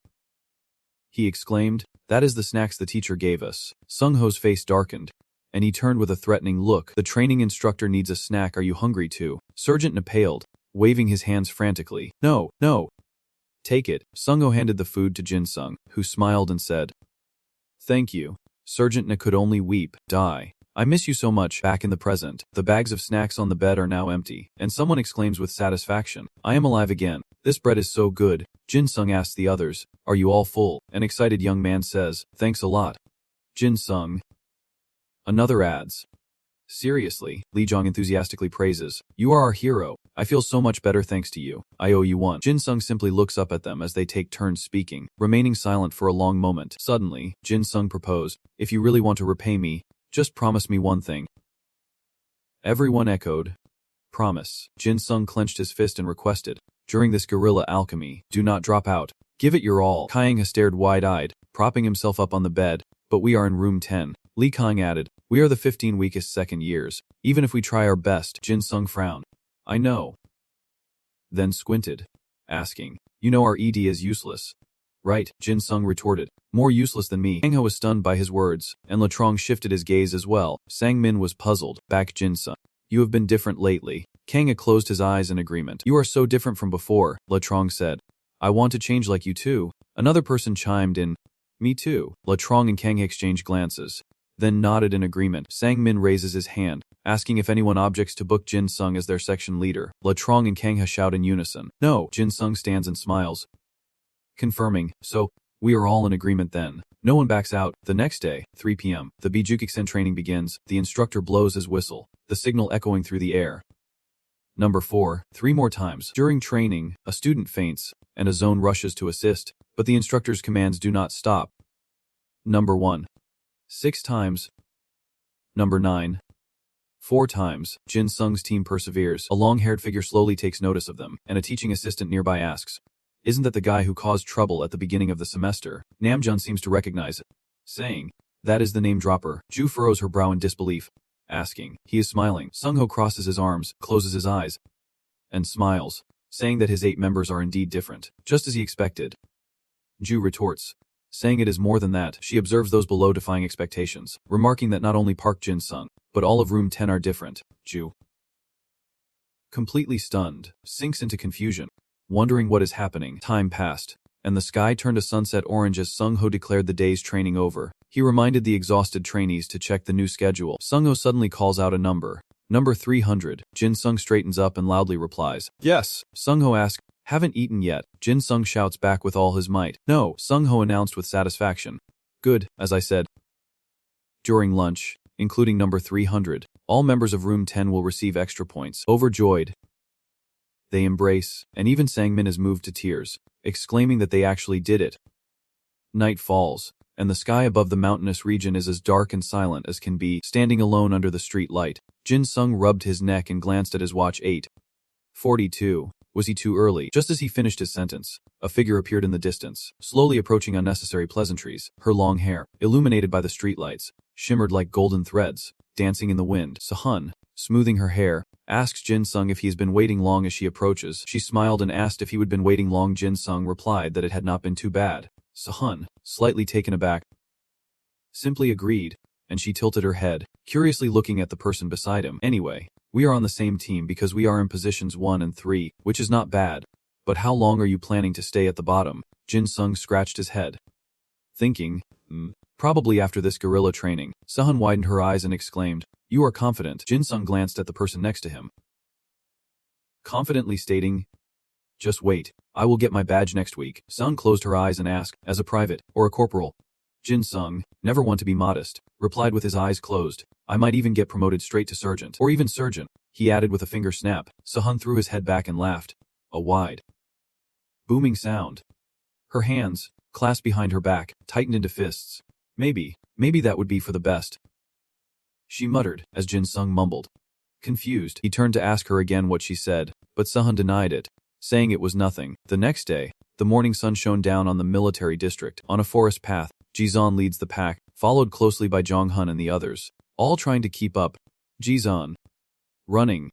He exclaimed, That is the snacks the teacher gave us. Sung-ho's face darkened, and he turned with a threatening look. The training instructor needs a snack. Are you hungry too? Sergeant Ne paled, waving his hands frantically. No, no. Take it. Sung-ho handed the food to Jin Sung, who smiled and said, Thank you. Sergeant Ne could only weep. Die. I miss you so much. Back in the present, the bags of snacks on the bed are now empty, and someone exclaims with satisfaction, I am alive again. This bread is so good. Jin Sung asks the others, Are you all full? An excited young man says, Thanks a lot. Jin Sung. Another adds, Seriously, Lee Jong enthusiastically praises, You are our hero. I feel so much better thanks to you. I owe you one. Jin Sung simply looks up at them as they take turns speaking, remaining silent for a long moment. Suddenly, Jin Sung proposed, If you really want to repay me, just promise me one thing. Everyone echoed, Promise. Jin Sung clenched his fist and requested, During this guerrilla alchemy, do not drop out. Give it your all. Kaiying stared wide-eyed, propping himself up on the bed, But we are in room 10. Lee Kaiying added, We are the 15 weakest second years. Even if we try our best. Jin Sung frowned. I know. Then squinted, asking, You know our ED is useless. Right, Jin Sung retorted. More useless than me. Kang-ho was stunned by his words, and Latrong shifted his gaze as well. Sang-min was puzzled. Back Jin Sung. You have been different lately. Kang-ha closed his eyes in agreement. You are so different from before, Latrong said. I want to change like you too. Another person chimed in. Me too. Latrong and Kang-ha exchanged glances, then nodded in agreement. Sang-min raises his hand, asking if anyone objects to book Jin Sung as their section leader. Latrong and Kang-ha shout in unison. No. Jin Sung stands and smiles, confirming, So, we are all in agreement then. No one backs out. The next day, 3 p.m., the Bijukiksen training begins. The instructor blows his whistle, the signal echoing through the air. Number 4, 3 more times. During training, a student faints, and a zone rushes to assist, but the instructor's commands do not stop. Number 1. 6 times. Number 9. 4 times. Jin Sung's team perseveres. A long-haired figure slowly takes notice of them, and a teaching assistant nearby asks, Isn't that the guy who caused trouble at the beginning of the semester? Namjoon seems to recognize it, saying, That is the name dropper. Ju furrows her brow in disbelief, asking. He is smiling. Sung-ho crosses his arms, closes his eyes, and smiles, saying that his 8 members are indeed different, just as he expected. Ju retorts, saying it is more than that. She observes those below defying expectations, remarking that not only Park Jin Sung, but all of room 10 are different. Ju, completely stunned, sinks into confusion, wondering what is happening. Time passed, and the sky turned a sunset orange as Sung-ho declared the day's training over. He reminded the exhausted trainees to check the new schedule. Sung-ho suddenly calls out a number. Number 300. Jin Sung straightens up and loudly replies, Yes. Sung-ho asks, Haven't eaten yet. Jin Sung shouts back with all his might. No. Sung-ho announced with satisfaction. Good, as I said. During lunch, including number 300, all members of room 10 will receive extra points. Overjoyed, they embrace, and even Sang-min is moved to tears, exclaiming that they actually did it. Night falls, and the sky above the mountainous region is as dark and silent as can be. Standing alone under the street light, Jin Sung rubbed his neck and glanced at his watch. 8:42. Was he too early? Just as he finished his sentence, a figure appeared in the distance, slowly approaching unnecessary pleasantries. Her long hair, illuminated by the streetlights, shimmered like golden threads, dancing in the wind. Sahan, smoothing her hair, asks Jin Sung if he has been waiting long. As she approaches, she smiled and asked if he would been waiting long. Jin Sung replied that it had not been too bad. Sahan, slightly taken aback, simply agreed, and she tilted her head, curiously looking at the person beside him. Anyway, we are on the same team because we are in positions 1 and 3, which is not bad. But how long are you planning to stay at the bottom? Jin Sung scratched his head, thinking, probably after this guerrilla training. Sahan widened her eyes and exclaimed, "You are confident." Jin Sung glanced at the person next to him, confidently stating, "Just wait, I will get my badge next week." Sung closed her eyes and asked, "As a private, or a corporal?" Jin Sung, never one to be modest, replied with his eyes closed, "I might even get promoted straight to sergeant, or even surgeon." He added with a finger snap. Sahan threw his head back and laughed. A wide, booming sound. Her hands, clasped behind her back, tightened into fists. Maybe that would be for the best," she muttered, as Jin Sung mumbled. Confused, he turned to ask her again what she said, but Sahan denied it, saying it was nothing. The next day, the morning sun shone down on the military district. On a forest path, Jizan leads the pack, followed closely by Jonghun and the others, all trying to keep up. Jizan, running.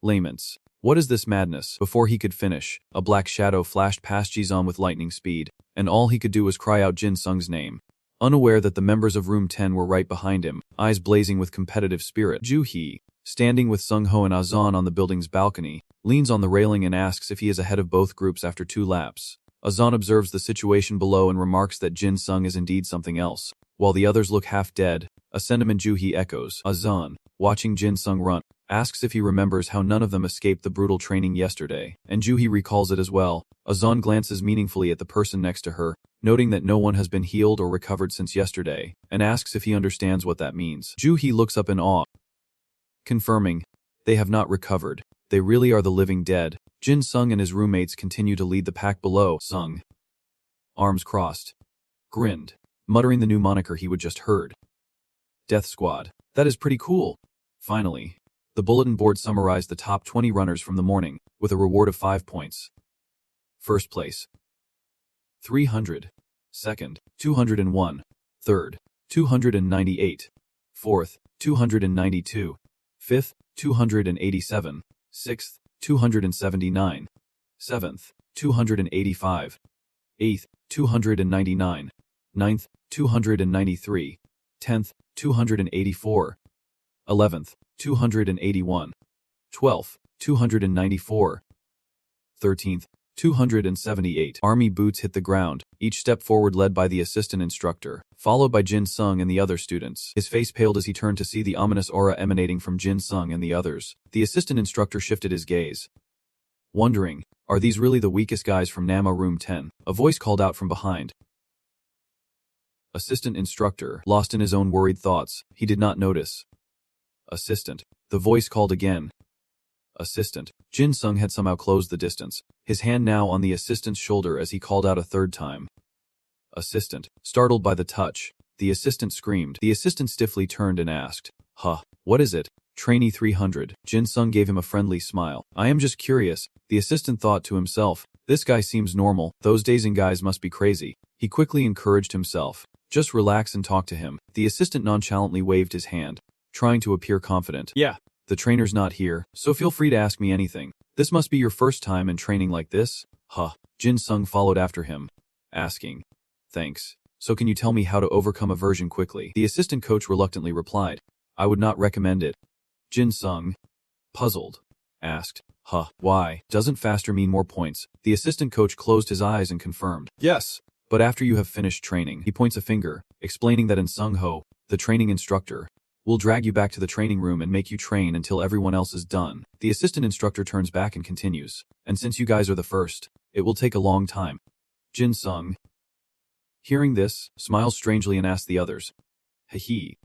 Laments. What is this madness? Before he could finish, a black shadow flashed past Jizan with lightning speed, and all he could do was cry out Jin Sung's name, unaware that the members of Room 10 were right behind him, eyes blazing with competitive spirit. Ju Hee, standing with Sung Ho and Azan on the building's balcony, leans on the railing and asks if he is ahead of both groups after 2 laps. Azan observes the situation below and remarks that Jin Sung is indeed something else. While the others look half dead, a sentiment Ju Hee echoes. Azan, watching Jin Sung run, asks if he remembers how none of them escaped the brutal training yesterday, and Ju Hee recalls it as well. Azan glances meaningfully at the person next to her, noting that no one has been healed or recovered since yesterday, and asks if he understands what that means. Ju Hee looks up in awe, confirming, they have not recovered. They really are the living dead. Jin Sung and his roommates continue to lead the pack below. Sung, arms crossed, grinned, muttering the new moniker he would just heard. Death Squad. That is pretty cool. Finally, the bulletin board summarized the top 20 runners from the morning, with a reward of 5 points. First place, 300. Second, 201. Third, 298. Fourth, 292. Fifth, 287. Sixth, 279. Seventh, 285. Eighth, 299. Ninth, 293. 10th, 284. 11th, 281. 12th, 294. 13th, 278. Army boots hit the ground, each step forward led by the assistant instructor, followed by Jin Sung and the other students. His face paled as he turned to see the ominous aura emanating from Jin Sung and the others. The assistant instructor shifted his gaze, wondering, are these really the weakest guys from Nama Room 10? A voice called out from behind. Assistant instructor, lost in his own worried thoughts, he did not notice. Assistant. The voice called again. Assistant. Jin Sung had somehow closed the distance, his hand now on the assistant's shoulder as he called out a third time. Assistant. Startled by the touch, the assistant screamed. The assistant stiffly turned and asked, what is it? Trainee 300. Jin Sung gave him a friendly smile. I am just curious, the assistant thought to himself. This guy seems normal, those dazing guys must be crazy. He quickly encouraged himself. Just relax and talk to him. The assistant nonchalantly waved his hand, trying to appear confident. Yeah. The trainer's not here, so feel free to ask me anything. This must be your first time in training like this? Jin Sung followed after him, asking, thanks. So can you tell me how to overcome aversion quickly? The assistant coach reluctantly replied, I would not recommend it. Jin Sung, puzzled, asked, why? Doesn't faster mean more points? The assistant coach closed his eyes and confirmed, yes. But after you have finished training, he points a finger, explaining that in Sung Ho, the training instructor, will drag you back to the training room and make you train until everyone else is done. The assistant instructor turns back and continues, and since you guys are the first, it will take a long time. Jin Sung, hearing this, smiles strangely and asks the others, He.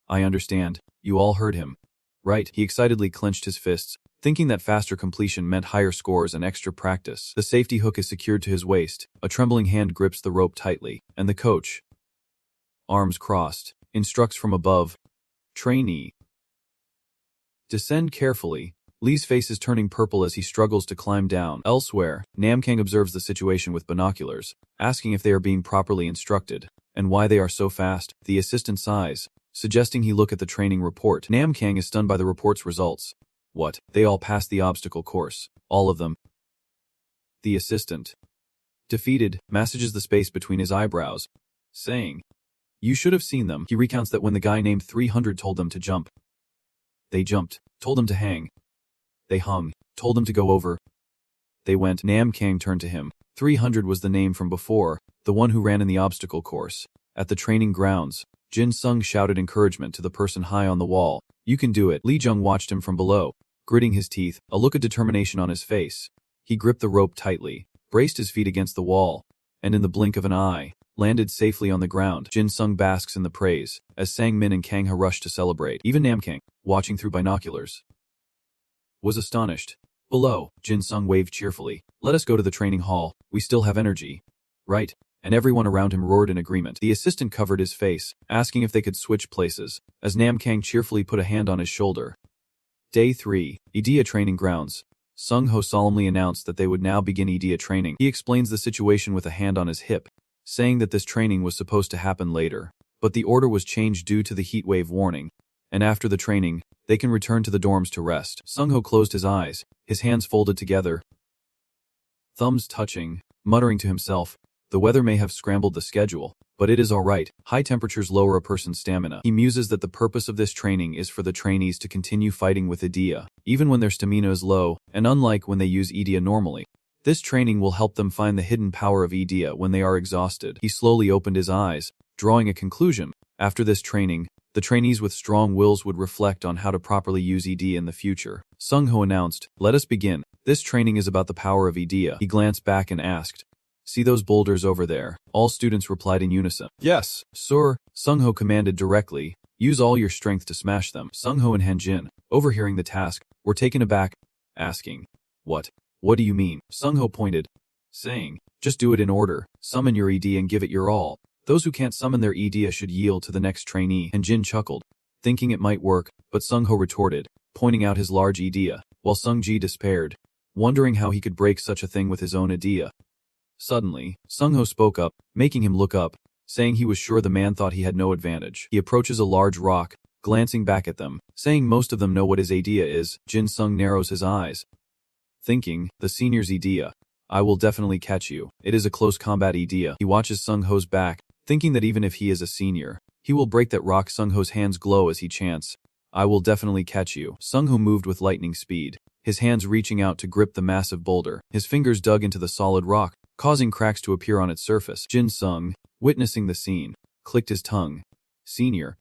I understand, you all heard him. Right, he excitedly clenched his fists, thinking that faster completion meant higher scores and extra practice. The safety hook is secured to his waist, a trembling hand grips the rope tightly, and the coach, arms crossed, instructs from above. Trainee. Descend carefully. Lee's face is turning purple as he struggles to climb down. Elsewhere, Namkang observes the situation with binoculars, asking if they are being properly instructed, and why they are so fast. The assistant sighs, suggesting he look at the training report. Namkang is stunned by the report's results. What? They all passed the obstacle course. All of them. The assistant, defeated, massages the space between his eyebrows, saying, "You should have seen them." He recounts that when the guy named 300 told them to jump, they jumped. Told them to hang, they hung. Told them to go over, they went. Namkang turned to him. 300 was the name from before, the one who ran in the obstacle course. At the training grounds, Jin Sung shouted encouragement to the person high on the wall. "You can do it." Lee Jung watched him from below, gritting his teeth, a look of determination on his face. He gripped the rope tightly, braced his feet against the wall, and in the blink of an eye, landed safely on the ground. Jin Sung basks in the praise, as Sang Min and Kang Ha rush to celebrate. Even Namkang, watching through binoculars, was astonished. Below, Jin Sung waved cheerfully. "Let us go to the training hall. We still have energy. Right?" And everyone around him roared in agreement. The assistant covered his face, asking if they could switch places, as Namkang cheerfully put a hand on his shoulder. Day 3, IDEA Training Grounds. Sung Ho solemnly announced that they would now begin IDEA training. He explains the situation with a hand on his hip, saying that this training was supposed to happen later, but the order was changed due to the heat wave warning, and after the training, they can return to the dorms to rest. Sung Ho closed his eyes, his hands folded together, thumbs touching, muttering to himself, "The weather may have scrambled the schedule, but it is all right. High temperatures lower a person's stamina." He muses that the purpose of this training is for the trainees to continue fighting with IDEA, even when their stamina is low, and unlike when they use IDEA normally. This training will help them find the hidden power of IDEA when they are exhausted. He slowly opened his eyes, drawing a conclusion. After this training, the trainees with strong wills would reflect on how to properly use IDEA in the future. Sung Ho announced, "Let us begin. This training is about the power of IDEA." He glanced back and asked, "See those boulders over there?" All students replied in unison. "Yes, sir," Sung Ho commanded directly. "Use all your strength to smash them." Sung Ho and Han Jin, overhearing the task, were taken aback, asking, What do you mean?" Sung Ho pointed, saying, "Just do it in order. Summon your IDEA and give it your all. Those who can't summon their IDEA should yield to the next trainee." And Jin chuckled, thinking it might work, but Sung Ho retorted, pointing out his large IDEA, while Sung Ji despaired, wondering how he could break such a thing with his own IDEA. Suddenly, Sung Ho spoke up, making him look up, saying he was sure the man thought he had no advantage. He approaches a large rock, glancing back at them, saying most of them know what his IDEA is. Jin Sung narrows his eyes, thinking, "The senior's IDEA. I will definitely catch you. It is a close combat IDEA." He watches Sung Ho's back, thinking that even if he is a senior, he will break that rock. Sung Ho's hands glow as he chants, "I will definitely catch you." Sung Ho moved with lightning speed, his hands reaching out to grip the massive boulder. His fingers dug into the solid rock, causing cracks to appear on its surface. Jin Sung, witnessing the scene, clicked his tongue. "Senior,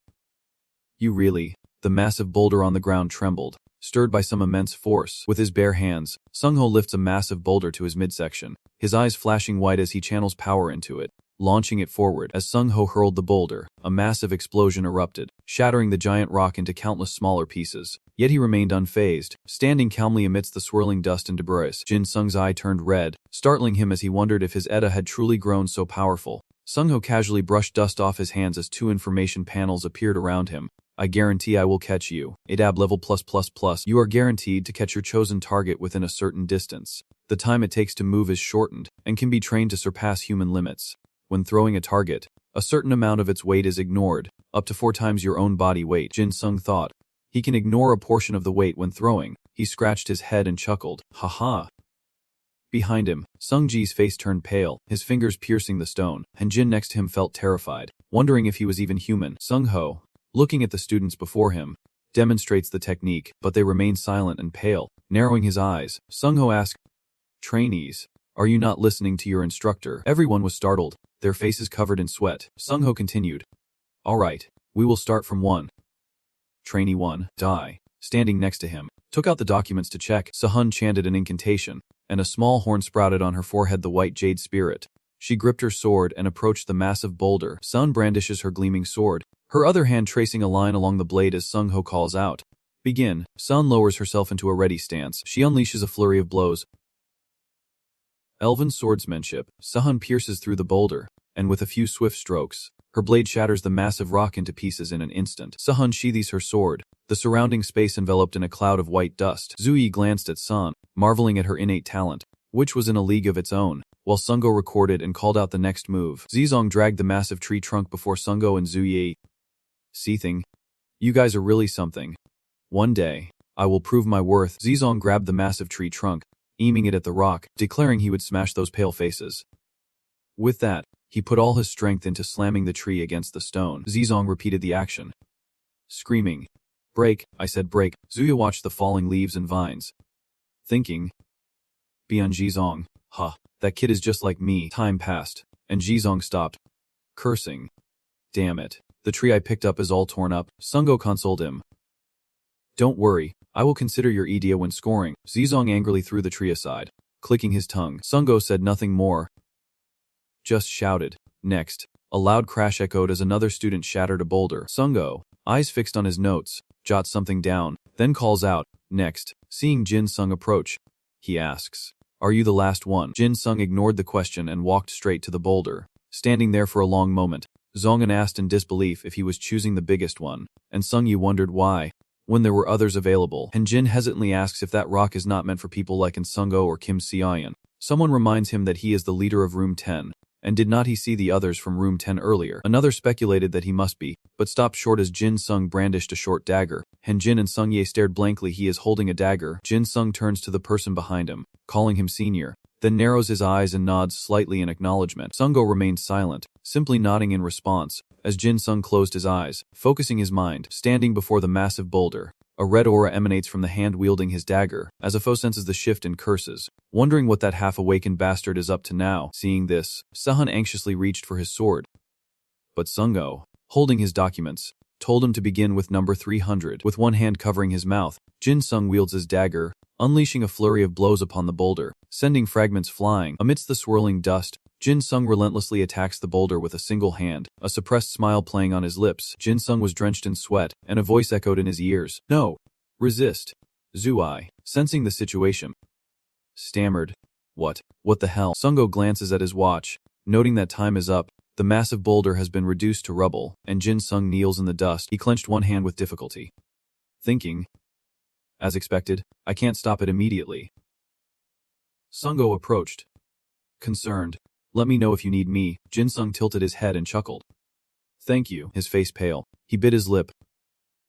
you really?" The massive boulder on the ground trembled, stirred by some immense force. With his bare hands, Sung Ho lifts a massive boulder to his midsection, his eyes flashing white as he channels power into it, launching it forward. As Sung Ho hurled the boulder, a massive explosion erupted, shattering the giant rock into countless smaller pieces. Yet he remained unfazed, standing calmly amidst the swirling dust and debris. Jin Sung's eye turned red, startling him as he wondered if his ETA had truly grown so powerful. Sung Ho casually brushed dust off his hands as 2 information panels appeared around him. "I guarantee I will catch you. ADAB level +++. You are guaranteed to catch your chosen target within a certain distance. The time it takes to move is shortened, and can be trained to surpass human limits. When throwing a target, a certain amount of its weight is ignored, up to 4 times your own body weight." Jin Sung thought, he can ignore a portion of the weight when throwing. He scratched his head and chuckled, "Haha." Behind him, Sung Ji's face turned pale, his fingers piercing the stone, and Jin next to him felt terrified, wondering if he was even human. Sung Ho, looking at the students before him, demonstrates the technique, but they remain silent and pale. Narrowing his eyes, Sung Ho asked, "Trainees, are you not listening to your instructor?" Everyone was startled, their faces covered in sweat. Sung Ho continued, "All right, we will start from 1. Trainee 1, Dai, standing next to him, took out the documents to check. Sahun chanted an incantation, and a small horn sprouted on her forehead, the white jade spirit. She gripped her sword and approached the massive boulder. Sun brandishes her gleaming sword, her other hand tracing a line along the blade as Sung Ho calls out, "Begin." Sun lowers herself into a ready stance. She unleashes a flurry of blows. Elven swordsmanship, Sahun pierces through the boulder, and with a few swift strokes, Her blade shatters the massive rock into pieces in an instant. Sahan sheathes her sword, the surrounding space enveloped in a cloud of white dust. Zuyi glanced at San, marveling at her innate talent, which was in a league of its own, while Sungo recorded and called out the next move. Zizong dragged the massive tree trunk before Sungo and Zuyi. Seething. You guys are really something. One day, I will prove my worth. Zizong grabbed the massive tree trunk, aiming it at the rock, declaring he would smash those pale faces. With that, he put all his strength into slamming the tree against the stone. Zizong repeated the action. Screaming. Break, I said break. Zuya watched the falling leaves and vines. Thinking. Beyond Zizong, that kid is just like me. Time passed, and Zizong stopped, cursing. Damn it, the tree I picked up is all torn up. Sungo consoled him. Don't worry, I will consider your idea when scoring. Zizong angrily threw the tree aside, clicking his tongue. Sungo said nothing more, just shouted. Next, a loud crash echoed as another student shattered a boulder. Sungo, eyes fixed on his notes, jots something down, then calls out. Next, seeing Jin Sung approach, he asks, "Are you the last one?" Jin Sung ignored the question and walked straight to the boulder. Standing there for a long moment, Zongan asked in disbelief if he was choosing the biggest one, and Sung Yi wondered why, when there were others available. And Jin hesitantly asks if that rock is not meant for people like Sungo or Kim Sahan. Someone reminds him that he is the leader of Room 10. And did not he see the others from Room 10 earlier? Another speculated that he must be, but stopped short as Jin Sung brandished a short dagger. And Jin and Sung Ye stared blankly. He is holding a dagger. Jin Sung turns to the person behind him, calling him senior, then narrows his eyes and nods slightly in acknowledgement. Sungo remained silent, simply nodding in response, as Jin Sung closed his eyes, focusing his mind. Standing before the massive boulder, a red aura emanates from the hand wielding his dagger, as Afo senses the shift and curses, wondering what that half-awakened bastard is up to now. Seeing this, Sahan anxiously reached for his sword. But Sungo, holding his documents, told him to begin with number 300. With one hand covering his mouth, Jin Sung wields his dagger, unleashing a flurry of blows upon the boulder, sending fragments flying. Amidst the swirling dust, Jin Sung relentlessly attacks the boulder with a single hand, a suppressed smile playing on his lips. Jin Sung was drenched in sweat, and a voice echoed in his ears. No! Resist! Zuai, sensing the situation, stammered. What the hell? Sungo glances at his watch, noting that time is up. The massive boulder has been reduced to rubble, and Jin Sung kneels in the dust. He clenched one hand with difficulty. Thinking. As expected, I can't stop it immediately. Sungo approached. Concerned. Let me know if you need me. Jin Sung tilted his head and chuckled. Thank you. His face pale. He bit his lip.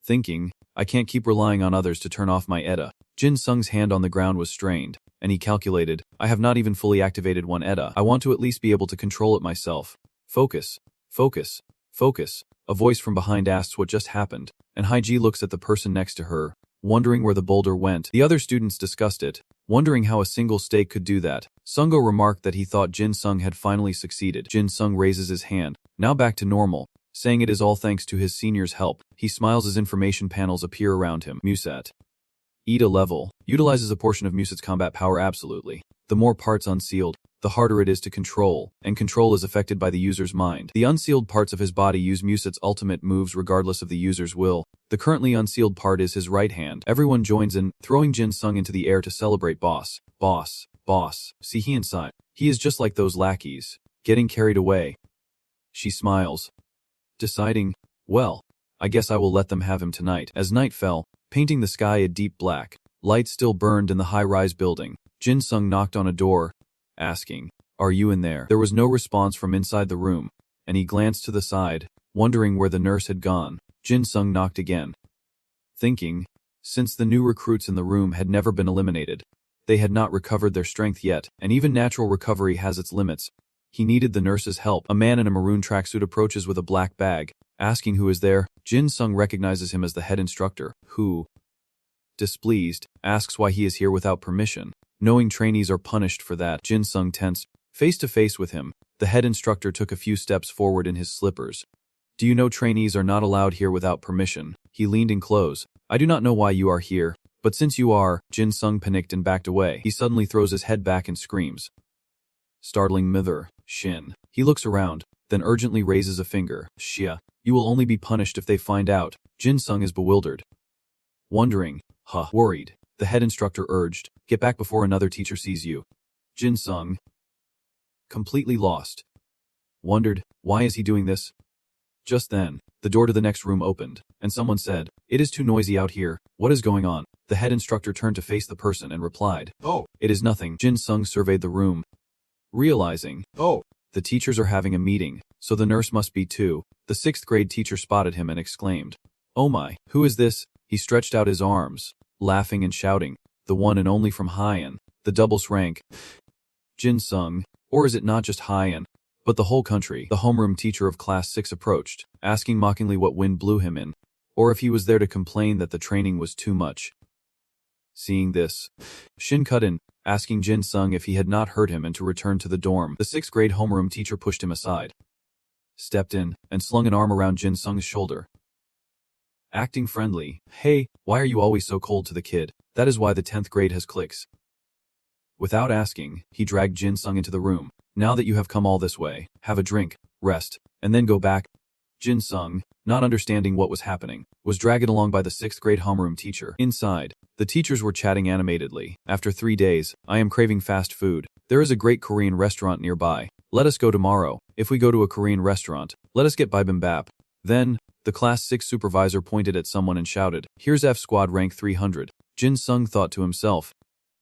Thinking, I can't keep relying on others to turn off my ETA. Jin Sung's hand on the ground was strained, and he calculated, I have not even fully activated one ETA. I want to at least be able to control it myself. Focus. Focus. Focus. A voice from behind asks what just happened, and Haiji looks at the person next to her, wondering where the boulder went. The other students discussed it, wondering how a single stake could do that. Sungo remarked that he thought Jin Sung had finally succeeded. Jin Sung raises his hand, now back to normal, saying it is all thanks to his senior's help. He smiles as information panels appear around him. Musat. ETA level. Utilizes a portion of Musat's combat power absolutely. The more parts unsealed, the harder it is to control, and control is affected by the user's mind. The unsealed parts of his body use Musat's ultimate moves regardless of the user's will. The currently unsealed part is his right hand. Everyone joins in, throwing Jin Sung into the air to celebrate. Boss. Boss. Boss. See he inside. He is just like those lackeys, getting carried away. She smiles, deciding, well, I guess I will let them have him tonight. As night fell, painting the sky a deep black, lights still burned in the high-rise building. Jin Sung knocked on a door, asking, Are you in there? There was no response from inside the room, and he glanced to the side, wondering where the nurse had gone. Jin Sung knocked again, thinking, since the new recruits in the room had never been eliminated, they had not recovered their strength yet, and even natural recovery has its limits. He needed the nurse's help. A man in a maroon tracksuit approaches with a black bag, asking who is there. Jin Sung recognizes him as the head instructor, who, displeased, asks why he is here without permission. Knowing trainees are punished for that, Jin Sung tensed. Face to face with him, the head instructor took a few steps forward in his slippers. Do you know trainees are not allowed here without permission? He leaned in close. I do not know why you are here, but since you are, Jin Sung panicked and backed away. He suddenly throws his head back and screams. Startling Mither, Shin. He looks around, then urgently raises a finger. Shia, you will only be punished if they find out. Jin Sung is bewildered. Wondering, worried, the head instructor urged, get back before another teacher sees you. Jin Sung, completely lost, wondered, why is he doing this? Just then, the door to the next room opened, and someone said, "It is too noisy out here. What is going on?" The head instructor turned to face the person and replied, "Oh, it is nothing." Jin Sung surveyed the room, realizing, "Oh, the teachers are having a meeting, so the nurse must be too." The 6th grade teacher spotted him and exclaimed, "Oh my, who is this?" He stretched out his arms, laughing and shouting, "The one and only from Haiyan, the doubles rank." Jin Sung, or is it not just Haiyan, but the whole country? The homeroom teacher of class 6 approached, asking mockingly what wind blew him in, or if he was there to complain that the training was too much. Seeing this, Shin cut in, asking Jin Sung if he had not heard him and to return to the dorm. The 6th grade homeroom teacher pushed him aside, stepped in, and slung an arm around Jin Sung's shoulder. Acting friendly, "Hey, why are you always so cold to the kid? That is why the 10th grade has cliques." Without asking, he dragged Jin Sung into the room. "Now that you have come all this way, have a drink, rest, and then go back." Jin Sung, not understanding what was happening, was dragged along by the 6th grade homeroom teacher. Inside, the teachers were chatting animatedly. "After 3 days, I am craving fast food. There is a great Korean restaurant nearby. Let us go tomorrow. If we go to a Korean restaurant, let us get bibimbap." Then, the class 6 supervisor pointed at someone and shouted, "Here's F squad rank 300. Jin Sung thought to himself,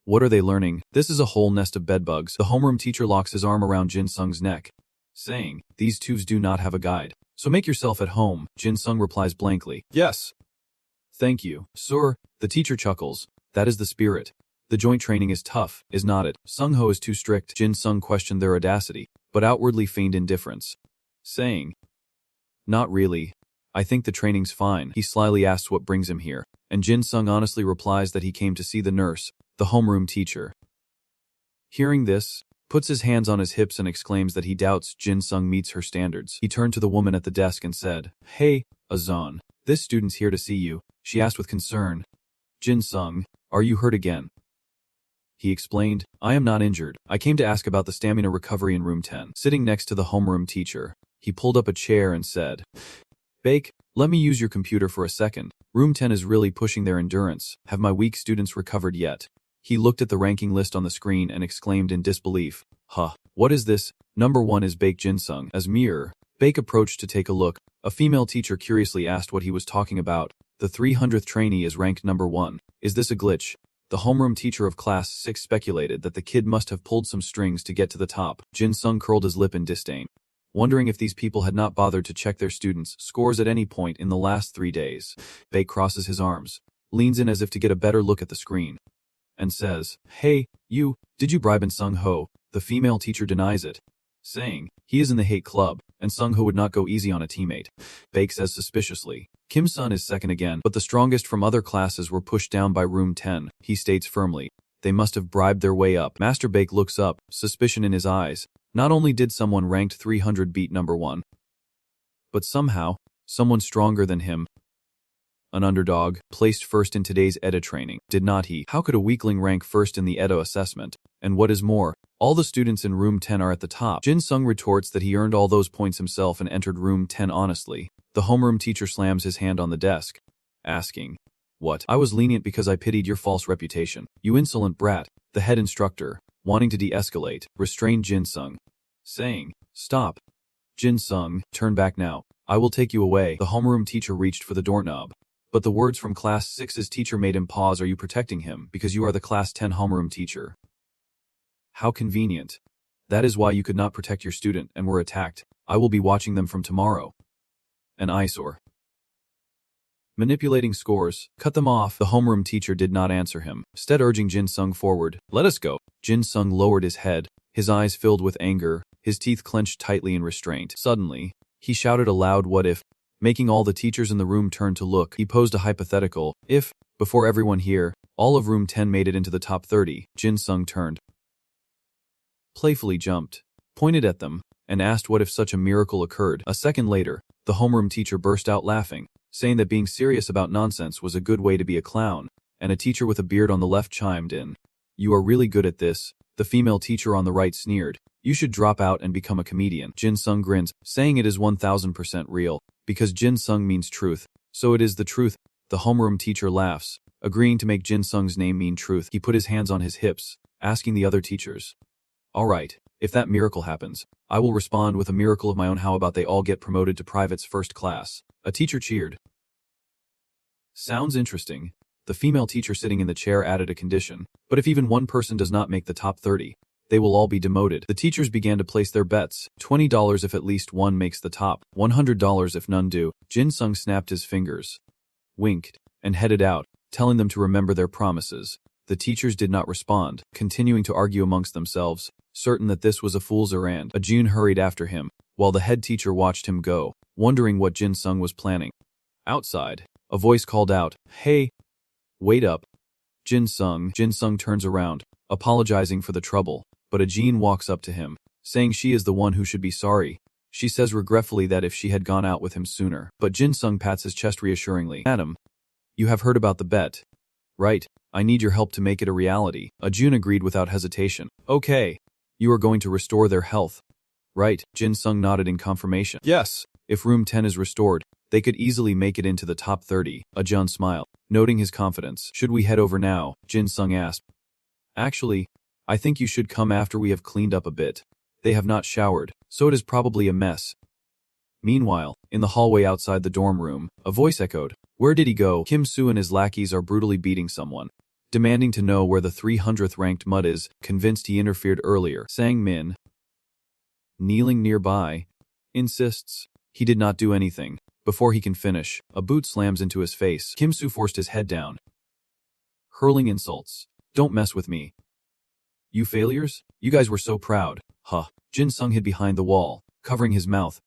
"What are they learning? This is a whole nest of bedbugs." The homeroom teacher locks his arm around Jin Sung's neck, saying, "These twos do not have a guide, so make yourself at home." Jin Sung replies blankly, "Yes. Thank you, sir." The teacher chuckles, "That is the spirit. The joint training is tough, is not it? Sung Ho is too strict." Jin Sung questioned their audacity, but outwardly feigned indifference, saying, "Not really. I think the training's fine." He slyly asks what brings him here, and Jin Sung honestly replies that he came to see the nurse, the homeroom teacher. Hearing this, puts his hands on his hips and exclaims that he doubts Jin Sung meets her standards. He turned to the woman at the desk and said, "Hey, Azan, this student's here to see you." She asked with concern, "Jin Sung, are you hurt again?" He explained, "I am not injured. I came to ask about the stamina recovery in room 10. Sitting next to the homeroom teacher, he pulled up a chair and said, "Bake, let me use your computer for a second. Room 10 is really pushing their endurance. Have my weak students recovered yet?" He looked at the ranking list on the screen and exclaimed in disbelief, "Huh, what is this? Number 1 is Bake Jin Sung." As Mirror, Bake approached to take a look. A female teacher curiously asked what he was talking about. "The 300th trainee is ranked number 1. Is this a glitch?" The homeroom teacher of class 6 speculated that the kid must have pulled some strings to get to the top. Jin Sung curled his lip in disdain, wondering if these people had not bothered to check their students' scores at any point in the last 3 days. Bake crosses his arms, leans in as if to get a better look at the screen, and says, "Hey, you, did you bribe in Sung Ho?" The female teacher denies it, saying, "He is in the hate club, and Sung Ho would not go easy on a teammate." Bake says suspiciously, "Kim Sun is second again, but the strongest from other classes were pushed down by room 10. He states firmly, "They must have bribed their way up." Master Bake looks up, suspicion in his eyes. Not only did someone ranked 300 beat number 1, but somehow, someone stronger than him, an underdog, placed first in today's EDA training. Did not he? How could a weakling rank first in the EDA assessment? And what is more, all the students in room 10 are at the top. Jin Sung retorts that he earned all those points himself and entered room 10 honestly. The homeroom teacher slams his hand on the desk, asking, "What? I was lenient because I pitied your false reputation. You insolent brat." The head instructor, wanting to de-escalate, restrained Jin Sung, saying, "Stop. Jin Sung, turn back now. I will take you away." The homeroom teacher reached for the doorknob, but the words from class 6's teacher made him pause. "Are you protecting him because you are the class 10 homeroom teacher? How convenient. That is why you could not protect your student and were attacked. I will be watching them from tomorrow. An eyesore. Manipulating scores, cut them off." The homeroom teacher did not answer him, instead urging Jin Sung forward. "Let us go." Jin Sung lowered his head, his eyes filled with anger, his teeth clenched tightly in restraint. Suddenly, he shouted aloud, "What if?" Making all the teachers in the room turn to look. He posed a hypothetical. If, before everyone here, all of room 10 made it into the top 30, Jin Sung turned, playfully jumped, pointed at them, and asked what if such a miracle occurred. A second later, the homeroom teacher burst out laughing, saying that being serious about nonsense was a good way to be a clown, and a teacher with a beard on the left chimed in, "You are really good at this." The female teacher on the right sneered, "You should drop out and become a comedian." Jin Sung grins, saying it is 1000% real, because Jin Sung means truth, so it is the truth. The homeroom teacher laughs, agreeing to make Jin Sung's name mean truth. He put his hands on his hips, asking the other teachers, "All right, If that miracle happens, I will respond with a miracle of my own. How about they all get promoted to privates first class? A teacher cheered. Sounds interesting. The female teacher sitting in the chair added a condition. But if even one person does not make the top 30, they will all be demoted. The teachers began to place their bets. $20 if at least one makes the top, $100 if none do. Jin Sung snapped his fingers, winked, and headed out, telling them to remember their promises. The teachers did not respond, continuing to argue amongst themselves, certain that this was a fool's errand. Jun hurried after him, while the head teacher watched him go, wondering what Jin Sung was planning. Outside, a voice called out, "Hey, wait up." Jin Sung turns around, apologizing for the trouble, but Jin walks up to him, saying she is the one who should be sorry. She says regretfully that if she had gone out with him sooner, but Jin Sung pats his chest reassuringly. "Madam, you have heard about the bet, right? I need your help to make it a reality." Jun agreed without hesitation. "Okay, you are going to restore their health, right?" Jin Sung nodded in confirmation. "Yes, if room 10 is restored, they could easily make it into the top 30. Jun smiled, noting his confidence. "Should we head over now?" Jin Sung asked. "Actually, I think you should come after we have cleaned up a bit. They have not showered, so it is probably a mess." Meanwhile, in the hallway outside the dorm room, a voice echoed, "Where did he go?" Kim Soo and his lackeys are brutally beating someone, demanding to know where the 300th ranked mud is, convinced he interfered earlier. Sang Min, kneeling nearby, insists he did not do anything. Before he can finish, a boot slams into his face. Kim Soo forced his head down, hurling insults. "Don't mess with me. You failures? You guys were so proud. Huh." Jin Sung hid behind the wall, covering his mouth,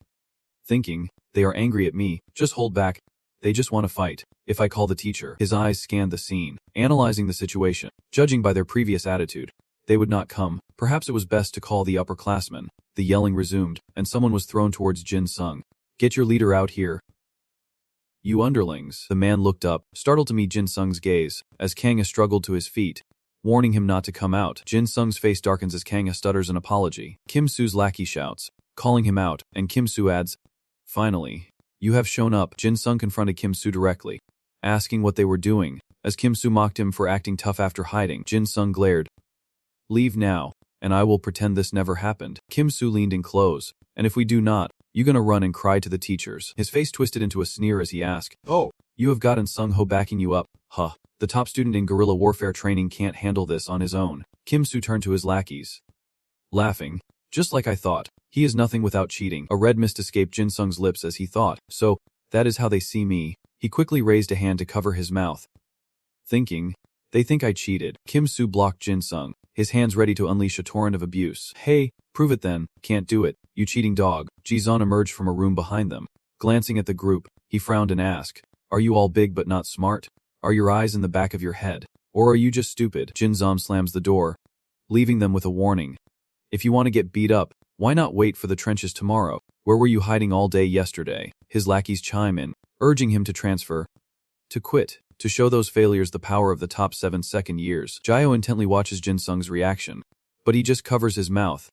thinking, they are angry at me. Just hold back. They just want to fight. If I call the teacher. His eyes scanned the scene, analyzing the situation. Judging by their previous attitude, they would not come. Perhaps it was best to call the upperclassmen. The yelling resumed, and someone was thrown towards Jin Sung. "Get your leader out here, you underlings." The man looked up, startled to meet Jin Sung's gaze, as Kanga struggled to his feet, warning him not to come out. Jin Sung's face darkens as Kanga stutters an apology. Kim Soo's lackey shouts, calling him out, and Kim Soo adds, "Finally, you have shown up." Jin Sung confronted Kim Soo directly, asking what they were doing, as Kim Soo mocked him for acting tough after hiding. Jin Sung glared, "Leave now, and I will pretend this never happened." Kim Soo leaned in close, "And if we do not, you gonna run and cry to the teachers?" His face twisted into a sneer as he asked, "Oh, you have gotten Sung Ho backing you up, huh? The top student in guerrilla warfare training can't handle this on his own." Kim Soo turned to his lackeys, laughing, "Just like I thought. He is nothing without cheating." A red mist escaped Jin Sung's lips as he thought, "So, that is how they see me." He quickly raised a hand to cover his mouth, thinking, "They think I cheated." Kim Soo blocked Jin Sung, his hands ready to unleash a torrent of abuse. "Hey, prove it then. Can't do it, you cheating dog." Jizan emerged from a room behind them. Glancing at the group, he frowned and asked, "Are you all big but not smart? Are your eyes in the back of your head? Or are you just stupid?" Jin Zom slams the door, leaving them with a warning. "If you want to get beat up, why not wait for the trenches tomorrow? Where were you hiding all day yesterday?" His lackeys chime in, urging him to transfer, to quit, to show those failures the power of the top 7 second years. Jayo intently watches Jin Sung's reaction, but he just covers his mouth.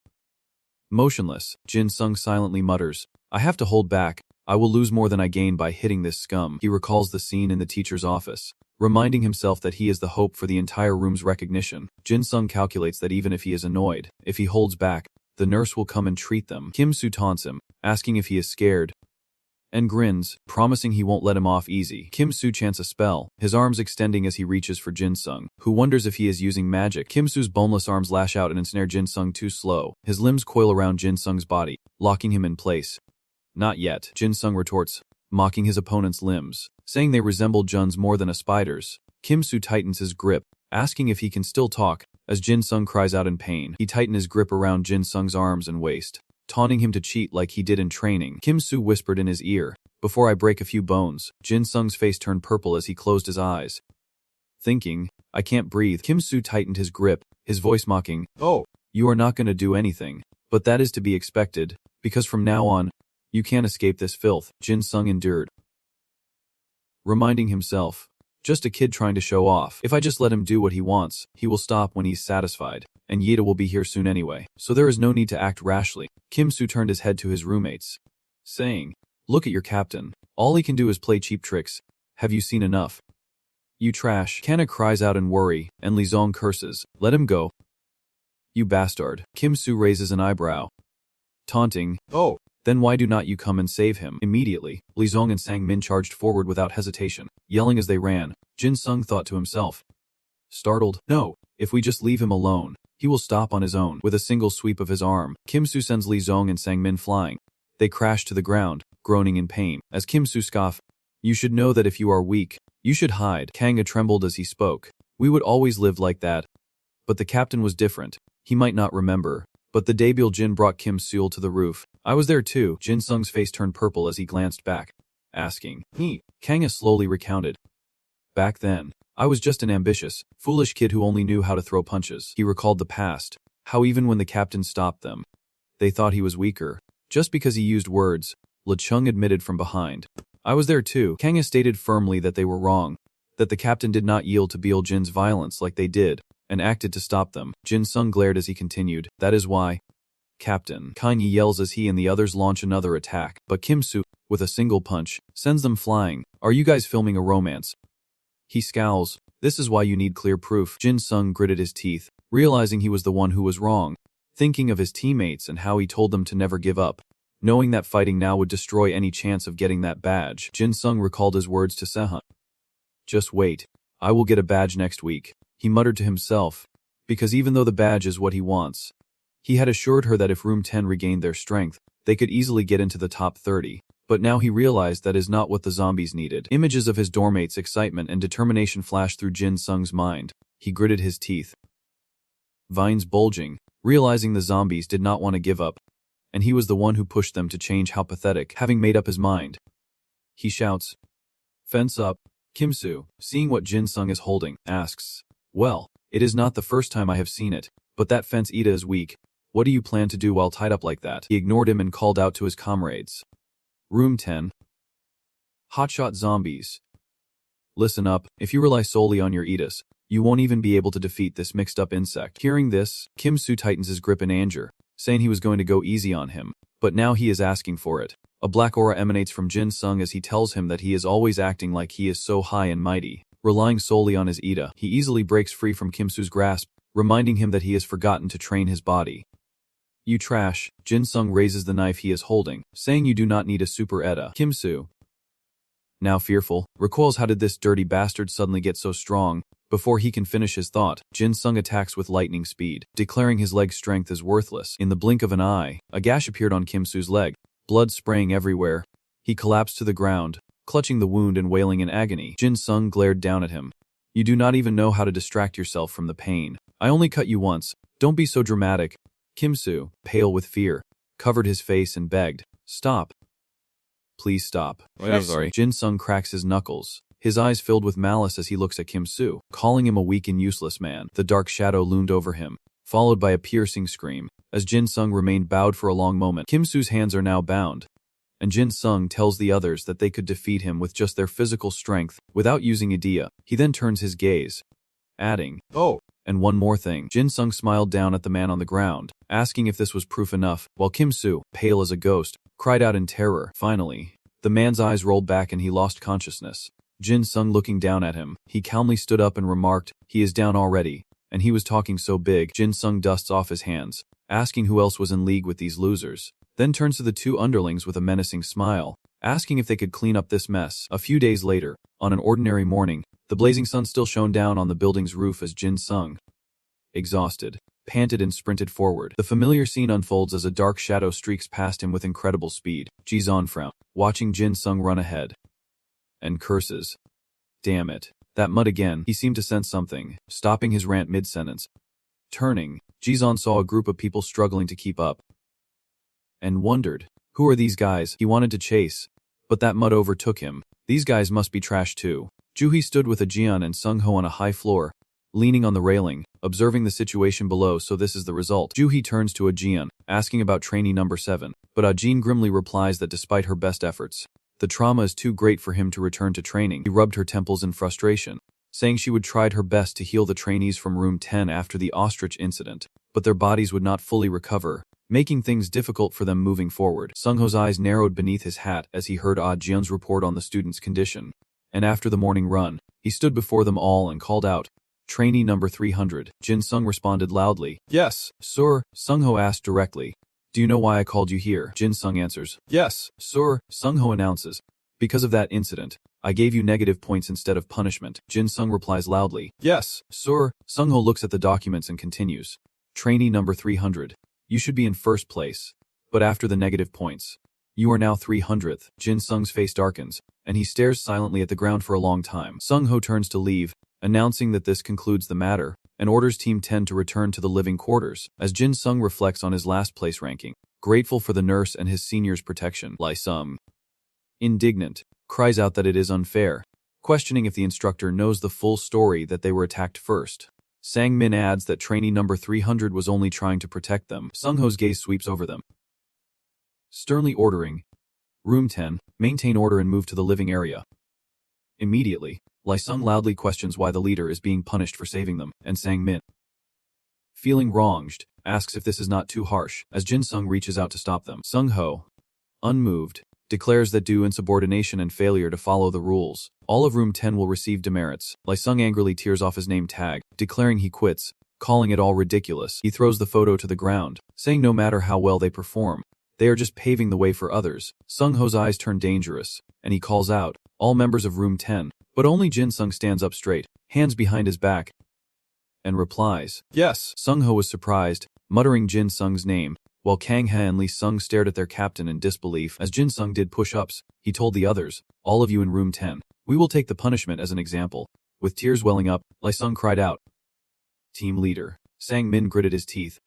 Motionless, Jin Sung silently mutters, "I have to hold back. I will lose more than I gain by hitting this scum." He recalls the scene in the teacher's office, reminding himself that he is the hope for the entire room's recognition. Jin Sung calculates that even if he is annoyed, if he holds back, the nurse will come and treat them. Kim Soo taunts him, asking if he is scared, and grins, promising he won't let him off easy. Kim Soo chants a spell, his arms extending as he reaches for Jin Sung, who wonders if he is using magic. Kim Soo's boneless arms lash out and ensnare Jin Sung too slow. His limbs coil around Jin Sung's body, locking him in place. "Not yet," Jin Sung retorts, mocking his opponent's limbs, saying they resemble Jun's more than a spider's. Kim Soo tightens his grip, asking if he can still talk, as Jin Sung cries out in pain. He tightened his grip around Jin Sung's arms and waist, taunting him to cheat like he did in training. Kim Soo whispered in his ear, "Before I break a few bones." Jin Sung's face turned purple as he closed his eyes, thinking, "I can't breathe." Kim Soo tightened his grip, his voice mocking, "Oh, you are not going to do anything. But that is to be expected, because from now on, you can't escape this filth." Jin Sung endured, reminding himself, "Just a kid trying to show off. If I just let him do what he wants, he will stop when he's satisfied, and Yida will be here soon anyway, so there is no need to act rashly." Kim Soo turned his head to his roommates, saying, "Look at your captain. All he can do is play cheap tricks. Have you seen enough? You trash." Kana cries out in worry, and Li Zong curses, "Let him go. You bastard. Kim Soo raises an eyebrow, taunting, "Oh, then why do not you come and save him?" Immediately, Lee Zong and Sang Min charged forward without hesitation, yelling as they ran. Jin Sung thought to himself, startled, "No, if we just leave him alone, he will stop on his own." With a single sweep of his arm, Kim Soo sends Lee Zong and Sang Min flying. They crash to the ground, groaning in pain. As Kim Soo scoffed, "You should know that if you are weak, you should hide." Kanga trembled as he spoke. "We would always live like that." But the captain was different. He might not remember, but the day Jin brought Kim Seul to the roof, I was there too. Jin Sung's face turned purple as he glanced back, asking, Kanga slowly recounted. "Back then, I was just an ambitious, foolish kid who only knew how to throw punches." He recalled the past, how even when the captain stopped them, they thought he was weaker, just because he used words. Le Chung admitted from behind. "I was there too." Kanga stated firmly that they were wrong, that the captain did not yield to Jin's violence like they did, and acted to stop them. Jin Sung glared as he continued, "That is why." "Captain," Kanye yells as he and the others launch another attack, but Kim Soo, with a single punch, sends them flying. "Are you guys filming a romance?" He scowls. "This is why you need clear proof." Jin Sung gritted his teeth, realizing he was the one who was wrong, thinking of his teammates and how he told them to never give up. Knowing that fighting now would destroy any chance of getting that badge, Jin Sung recalled his words to Sehun. "Just wait. I will get a badge next week," he muttered to himself, because even though the badge is what he wants, he had assured her that if Room 10 regained their strength, they could easily get into the top 30. But now he realized that is not what the zombies needed. Images of his doormates' excitement and determination flashed through Jin Sung's mind. He gritted his teeth, veins bulging, realizing the zombies did not want to give up, and he was the one who pushed them to change. How pathetic. Having made up his mind, he shouts, "Fence up." Kim Soo, seeing what Jin Sung is holding, asks, "Well, it is not the first time I have seen it, but that fence Ida is weak. What do you plan to do while tied up like that?" He ignored him and called out to his comrades. Room 10. Hotshot zombies. Listen up, if you rely solely on your Edis, you won't even be able to defeat this mixed-up insect. Hearing this, Kim Soo tightens his grip in anger, saying he was going to go easy on him, but now he is asking for it. A black aura emanates from Jin Sung as he tells him that he is always acting like he is so high and mighty, relying solely on his Ida. He easily breaks free from Kim Soo's grasp, reminding him that he has forgotten to train his body. "You trash." Jin Sung raises the knife he is holding, saying you do not need a super Eda. Kim Soo, now fearful, recoils. How did this dirty bastard suddenly get so strong? Before he can finish his thought, Jin Sung attacks with lightning speed, declaring his leg strength is worthless. In the blink of an eye, a gash appeared on Kim Soo's leg, blood spraying everywhere. He collapsed to the ground, clutching the wound and wailing in agony. Jin Sung glared down at him. "You do not even know how to distract yourself from the pain. I only cut you once. Don't be so dramatic." Kim Soo, pale with fear, covered his face and begged, "Stop. Please stop." I'm sorry. Jin Sung cracks his knuckles, his eyes filled with malice as he looks at Kim Soo, calling him a weak and useless man. The dark shadow loomed over him, followed by a piercing scream. As Jin Sung remained bowed for a long moment, Kim Soo's hands are now bound, and Jin Sung tells the others that they could defeat him with just their physical strength, without using Idea. He then turns his gaze, adding, "Oh, and one more thing." Jin Sung smiled down at the man on the ground, asking if this was proof enough, while Kim Soo, pale as a ghost, cried out in terror. Finally, the man's eyes rolled back and he lost consciousness. Jin Sung looking down at him, he calmly stood up and remarked, "He is down already." And he was talking so big. Jin Sung dusts off his hands, asking who else was in league with these losers, then turns to the two underlings with a menacing smile, asking if they could clean up this mess. A few days later, on an ordinary morning, the blazing sun still shone down on the building's roof as Jin Sung, exhausted, panted and sprinted forward. The familiar scene unfolds as a dark shadow streaks past him with incredible speed. Jizon frowned, watching Jin Sung run ahead, and curses. "Damn it. That mud again." He seemed to sense something, stopping his rant mid-sentence. Turning, Jizon saw a group of people struggling to keep up, and wondered, who are these guys? He wanted to chase, but that mud overtook him. These guys must be trash too. Juhi stood with a Jian and Sung Ho on a high floor, leaning on the railing, observing the situation below. So this is the result. Juhi turns to a Jian, asking about trainee number 7, but Ajin grimly replies that despite her best efforts, the trauma is too great for him to return to training. He rubbed her temples in frustration, saying she would try her best to heal the trainees from room 10 after the ostrich incident, but their bodies would not fully recover, making things difficult for them moving forward. Sung Ho's eyes narrowed beneath his hat as he heard Ah Jian's report on the student's condition, and after the morning run, he stood before them all and called out, Trainee number 300. Jin Sung responded loudly. Yes, sir. Sung Ho asked directly. Do you know why I called you here? Jin Sung answers. Yes, sir. Sung Ho announces. Because of that incident, I gave you negative points instead of punishment. Jin Sung replies loudly. Yes, sir. Sung Ho looks at the documents and continues. Trainee number 300. You should be in first place. But after the negative points, you are now 300th. Jin Sung's face darkens, and he stares silently at the ground for a long time. Sung Ho turns to leave, announcing that this concludes the matter, and orders Team 10 to return to the living quarters. As Jin Sung reflects on his last place ranking, grateful for the nurse and his senior's protection, Lai Sung, indignant, cries out that it is unfair, questioning if the instructor knows the full story that they were attacked first. Sang Min adds that trainee number 300 was only trying to protect them. Sung Ho's gaze sweeps over them, sternly ordering, Room 10, maintain order and move to the living area. Immediately, Lai Sung loudly questions why the leader is being punished for saving them, and Sang Min, feeling wronged, asks if this is not too harsh, as Jin Sung reaches out to stop them. Sung Ho, unmoved, declares that due insubordination and failure to follow the rules, all of Room 10 will receive demerits. Lai Sung angrily tears off his name tag, declaring he quits, calling it all ridiculous. He throws the photo to the ground, saying no matter how well they perform, they are just paving the way for others. Sung Ho's eyes turn dangerous, and he calls out, all members of Room 10, but only Jin Sung stands up straight, hands behind his back, and replies, yes. Sung Ho was surprised, muttering Jin Sung's name, while Kang He and Lee Sung stared at their captain in disbelief. As Jin Sung did push-ups, he told the others, all of you in Room 10, we will take the punishment as an example. With tears welling up, Lee Sung cried out, team leader. Sang Min gritted his teeth,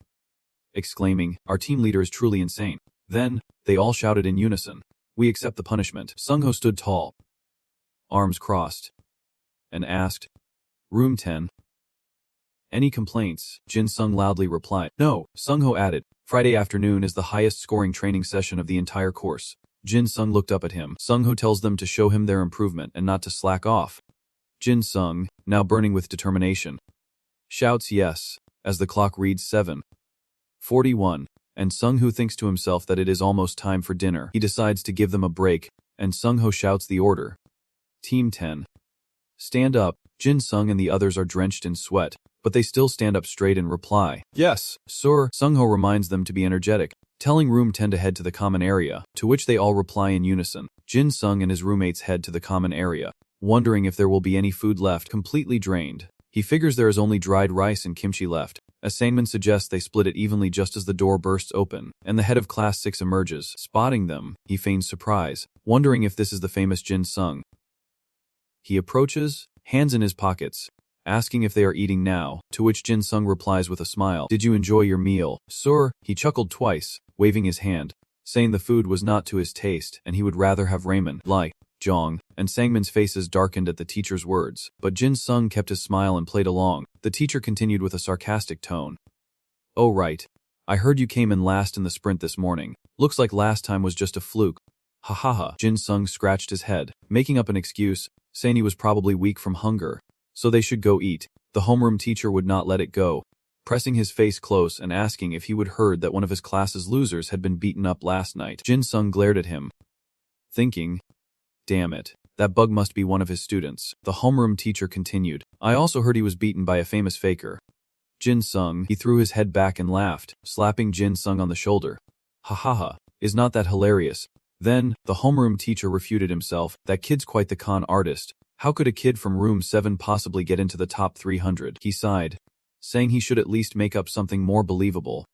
exclaiming, our team leader is truly insane. Then, they all shouted in unison, we accept the punishment. Sung Ho stood tall, arms crossed, and asked, Room 10, any complaints? Jin Sung loudly replied, no. Sung Ho added, Friday afternoon is the highest scoring training session of the entire course. Jin Sung looked up at him. Sung Ho tells them to show him their improvement and not to slack off. Jin Sung, now burning with determination, shouts yes, as the clock reads 7:41, and Sung Ho thinks to himself that it is almost time for dinner. He decides to give them a break, and Sung Ho shouts the order. Team 10. Stand up. Jin Sung and the others are drenched in sweat, but they still stand up straight and reply, yes, sir. Sung Ho reminds them to be energetic, telling Room 10 to head to the common area, to which they all reply in unison. Jin Sung and his roommates head to the common area, wondering if there will be any food left. Completely drained, he figures there is only dried rice and kimchi left, as Sangmin suggests they split it evenly just as the door bursts open, and the head of Class 6 emerges. Spotting them, he feigns surprise, wondering if this is the famous Jin Sung. He approaches, hands in his pockets, asking if they are eating now, to which Jin Sung replies with a smile, did you enjoy your meal, sir? He chuckled twice, waving his hand, saying the food was not to his taste and he would rather have ramen, like Jong, and Sangmin's faces darkened at the teacher's words, but Jin Sung kept his smile and played along. The teacher continued with a sarcastic tone. Oh right, I heard you came in last in the sprint this morning, looks like last time was just a fluke. Ha ha ha. Jin Sung scratched his head, making up an excuse, saying he was probably weak from hunger, so they should go eat. The homeroom teacher would not let it go, pressing his face close and asking if he would heard that one of his class's losers had been beaten up last night. Jin Sung glared at him, thinking, damn it, that bug must be one of his students. The homeroom teacher continued, I also heard he was beaten by a famous faker. Jin Sung, he threw his head back and laughed, slapping Jin Sung on the shoulder. Ha ha ha, is not that hilarious? Then, the homeroom teacher refuted himself, that kid's quite the con artist. How could a kid from room 7 possibly get into the top 300? He sighed, saying he should at least make up something more believable.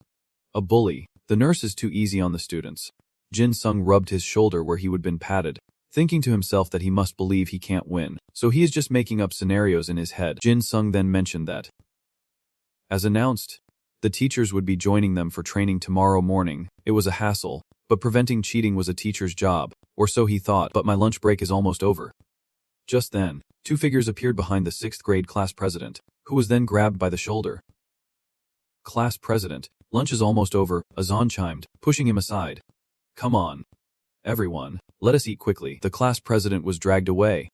A bully. The nurse is too easy on the students. Jin Sung rubbed his shoulder where he would been patted, thinking to himself that he must believe he can't win, so he is just making up scenarios in his head. Jin Sung then mentioned that, as announced, the teachers would be joining them for training tomorrow morning. It was a hassle, but preventing cheating was a teacher's job, or so he thought, but my lunch break is almost over. Just then, two figures appeared behind the 6th grade class president, who was then grabbed by the shoulder. Class president, lunch is almost over, Azan chimed, pushing him aside. Come on. Everyone, let us eat quickly. The class president was dragged away,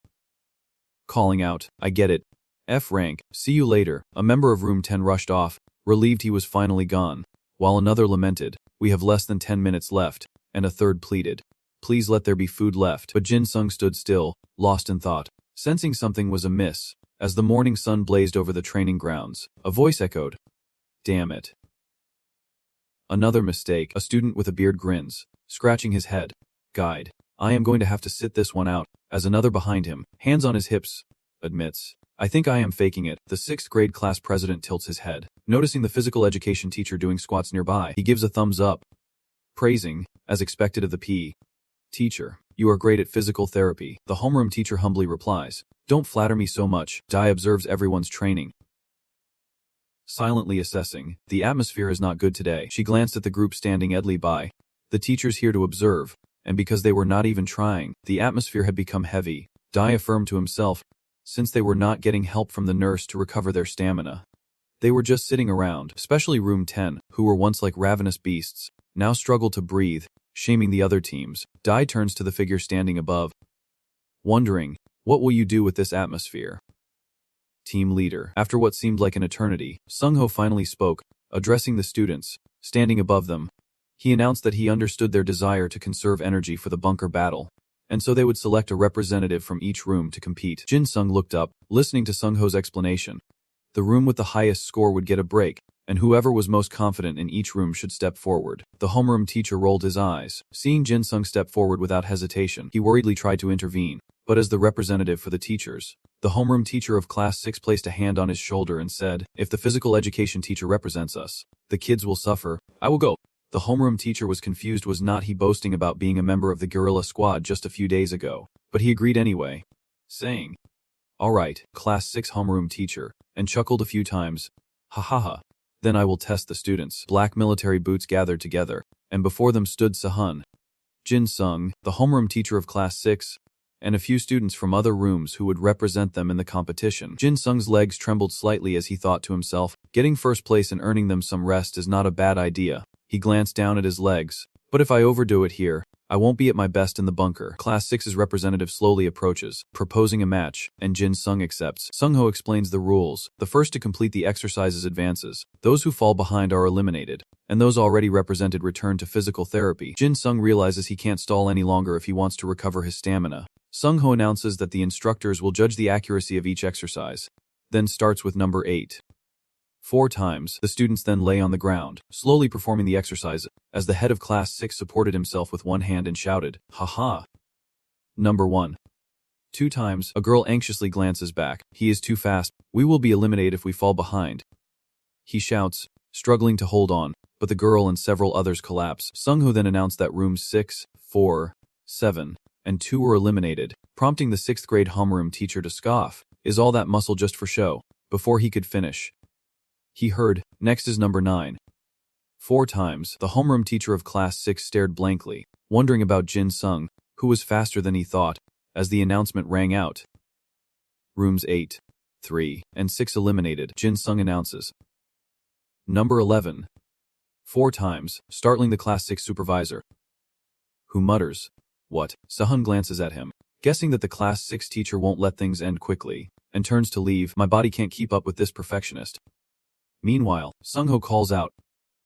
calling out, I get it. F-rank, see you later. A member of room 10 rushed off, relieved he was finally gone, while another lamented, we have less than 10 minutes left, and a third pleaded, please let there be food left. But Jin Sung stood still, lost in thought, sensing something was amiss. As the morning sun blazed over the training grounds, a voice echoed, "Damn it." Another mistake. A student with a beard grins, scratching his head. "Guide, I am going to have to sit this one out," as another behind him, hands on his hips, admits, "I think I am faking it." The 6th grade class president tilts his head, noticing the physical education teacher doing squats nearby. He gives a thumbs up, praising, as expected of the PE teacher, "You are great at physical therapy." The homeroom teacher humbly replies, "Don't flatter me so much." Dai observes everyone's training, silently assessing, "The atmosphere is not good today." She glanced at the group standing idly by. The teachers here to observe, and because they were not even trying, the atmosphere had become heavy. Dai affirmed to himself, since they were not getting help from the nurse to recover their stamina. They were just sitting around, especially room 10, who were once like ravenous beasts, now struggled to breathe, shaming the other teams. Dai turns to the figure standing above, wondering, what will you do with this atmosphere? Team leader. After what seemed like an eternity, Sung-ho finally spoke, addressing the students, standing above them. He announced that he understood their desire to conserve energy for the bunker battle, and so they would select a representative from each room to compete. Jin-sung looked up, listening to Sung-ho's explanation. The room with the highest score would get a break, and whoever was most confident in each room should step forward. The homeroom teacher rolled his eyes, seeing Jin-sung step forward without hesitation. He worriedly tried to intervene, but as the representative for the teachers, the homeroom teacher of class 6 placed a hand on his shoulder and said, "If the physical education teacher represents us, the kids will suffer. I will go." The homeroom teacher was confused. Was not he boasting about being a member of the guerrilla squad just a few days ago? But he agreed anyway, saying, "All right, class 6 homeroom teacher," and chuckled a few times. "Ha ha ha. Then I will test the students." Black military boots gathered together, and before them stood Sahun, Jin-sung, the homeroom teacher of class 6, and a few students from other rooms who would represent them in the competition. Jin-sung's legs trembled slightly as he thought to himself, getting first place and earning them some rest is not a bad idea. He glanced down at his legs. "But if I overdo it here, I won't be at my best in the bunker." Class 6's representative slowly approaches, proposing a match, and Jin-sung accepts. Sung-ho explains the rules. The first to complete the exercises advances. Those who fall behind are eliminated, and those already represented return to physical therapy. Jin-sung realizes he can't stall any longer if he wants to recover his stamina. Sung-ho announces that the instructors will judge the accuracy of each exercise, then starts with number 8. 4 times, the students then lay on the ground, slowly performing the exercise, as the head of class 6 supported himself with one hand and shouted, "Ha ha." Number 1. 2 times, a girl anxiously glances back. "He is too fast. We will be eliminated if we fall behind." He shouts, struggling to hold on, but the girl and several others collapse. Sung-ho then announced that rooms 6, 4, 7, and 2 were eliminated, prompting the 6th grade homeroom teacher to scoff. "Is all that muscle just for show?" Before he could finish, he heard, "Next is number 9. 4 times, the homeroom teacher of class 6 stared blankly, wondering about Jin-sung, who was faster than he thought, as the announcement rang out. Rooms 8, 3, and 6 eliminated. Jin-sung announces, "Number 11. 4 times, startling the class 6 supervisor, who mutters, "What?" Sahun glances at him, guessing that the class 6 teacher won't let things end quickly, and turns to leave. "My body can't keep up with this perfectionist." Meanwhile, Sung-ho calls out,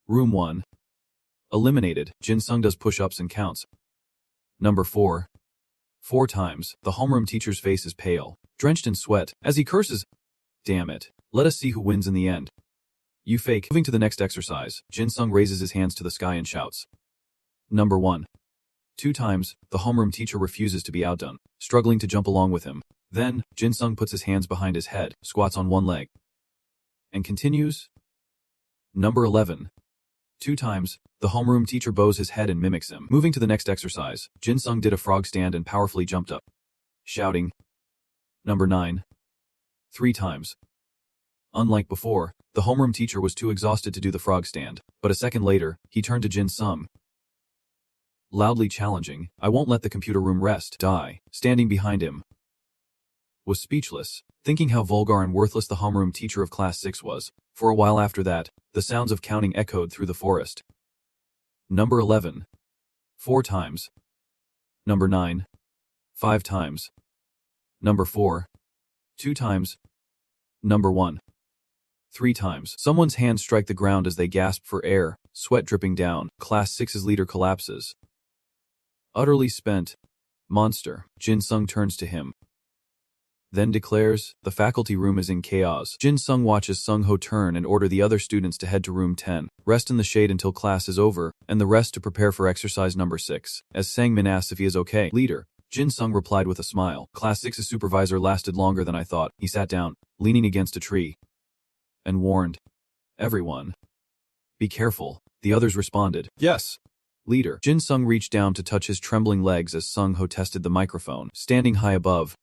"Room 1. Eliminated." Jin-sung does push-ups and counts. Number 4. 4 times, the homeroom teacher's face is pale, drenched in sweat, as he curses, "Damn it. Let us see who wins in the end." "You fake." Moving to the next exercise, Jin-sung raises his hands to the sky and shouts, "Number 1. 2 times, the homeroom teacher refuses to be outdone, struggling to jump along with him. Then, Jin-sung puts his hands behind his head, squats on one leg, and continues, "Number 11. 2 times, the homeroom teacher bows his head and mimics him." Moving to the next exercise, Jin-sung did a frog stand and powerfully jumped up, shouting, "Number 9. 3 times. Unlike before, the homeroom teacher was too exhausted to do the frog stand, but a second later, he turned to Jin-sung, loudly challenging, "I won't let the computer room rest." Dai, standing behind him, was speechless, thinking how vulgar and worthless the homeroom teacher of class 6 was. For a while after that, the sounds of counting echoed through the forest. Number 11. 4 times. Number 9. 5 times. Number 4. 2 times. Number 1. 3 times. Someone's hands strike the ground as they gasp for air, sweat dripping down. Class 6's leader collapses, utterly spent. "Monster." Jin-sung turns to him, then declares, "The faculty room is in chaos." Jin Sung watches Sung Ho turn and order the other students to head to room 10, rest in the shade until class is over, and the rest to prepare for exercise number 6. As Sang-min asks if he is okay, "Leader," Jin Sung replied with a smile. Class 6's supervisor lasted longer than I thought. He sat down, leaning against a tree, and warned, "Everyone, be careful." The others responded, "Yes, Leader." Jin Sung reached down to touch his trembling legs as Sung Ho tested the microphone. Standing high above,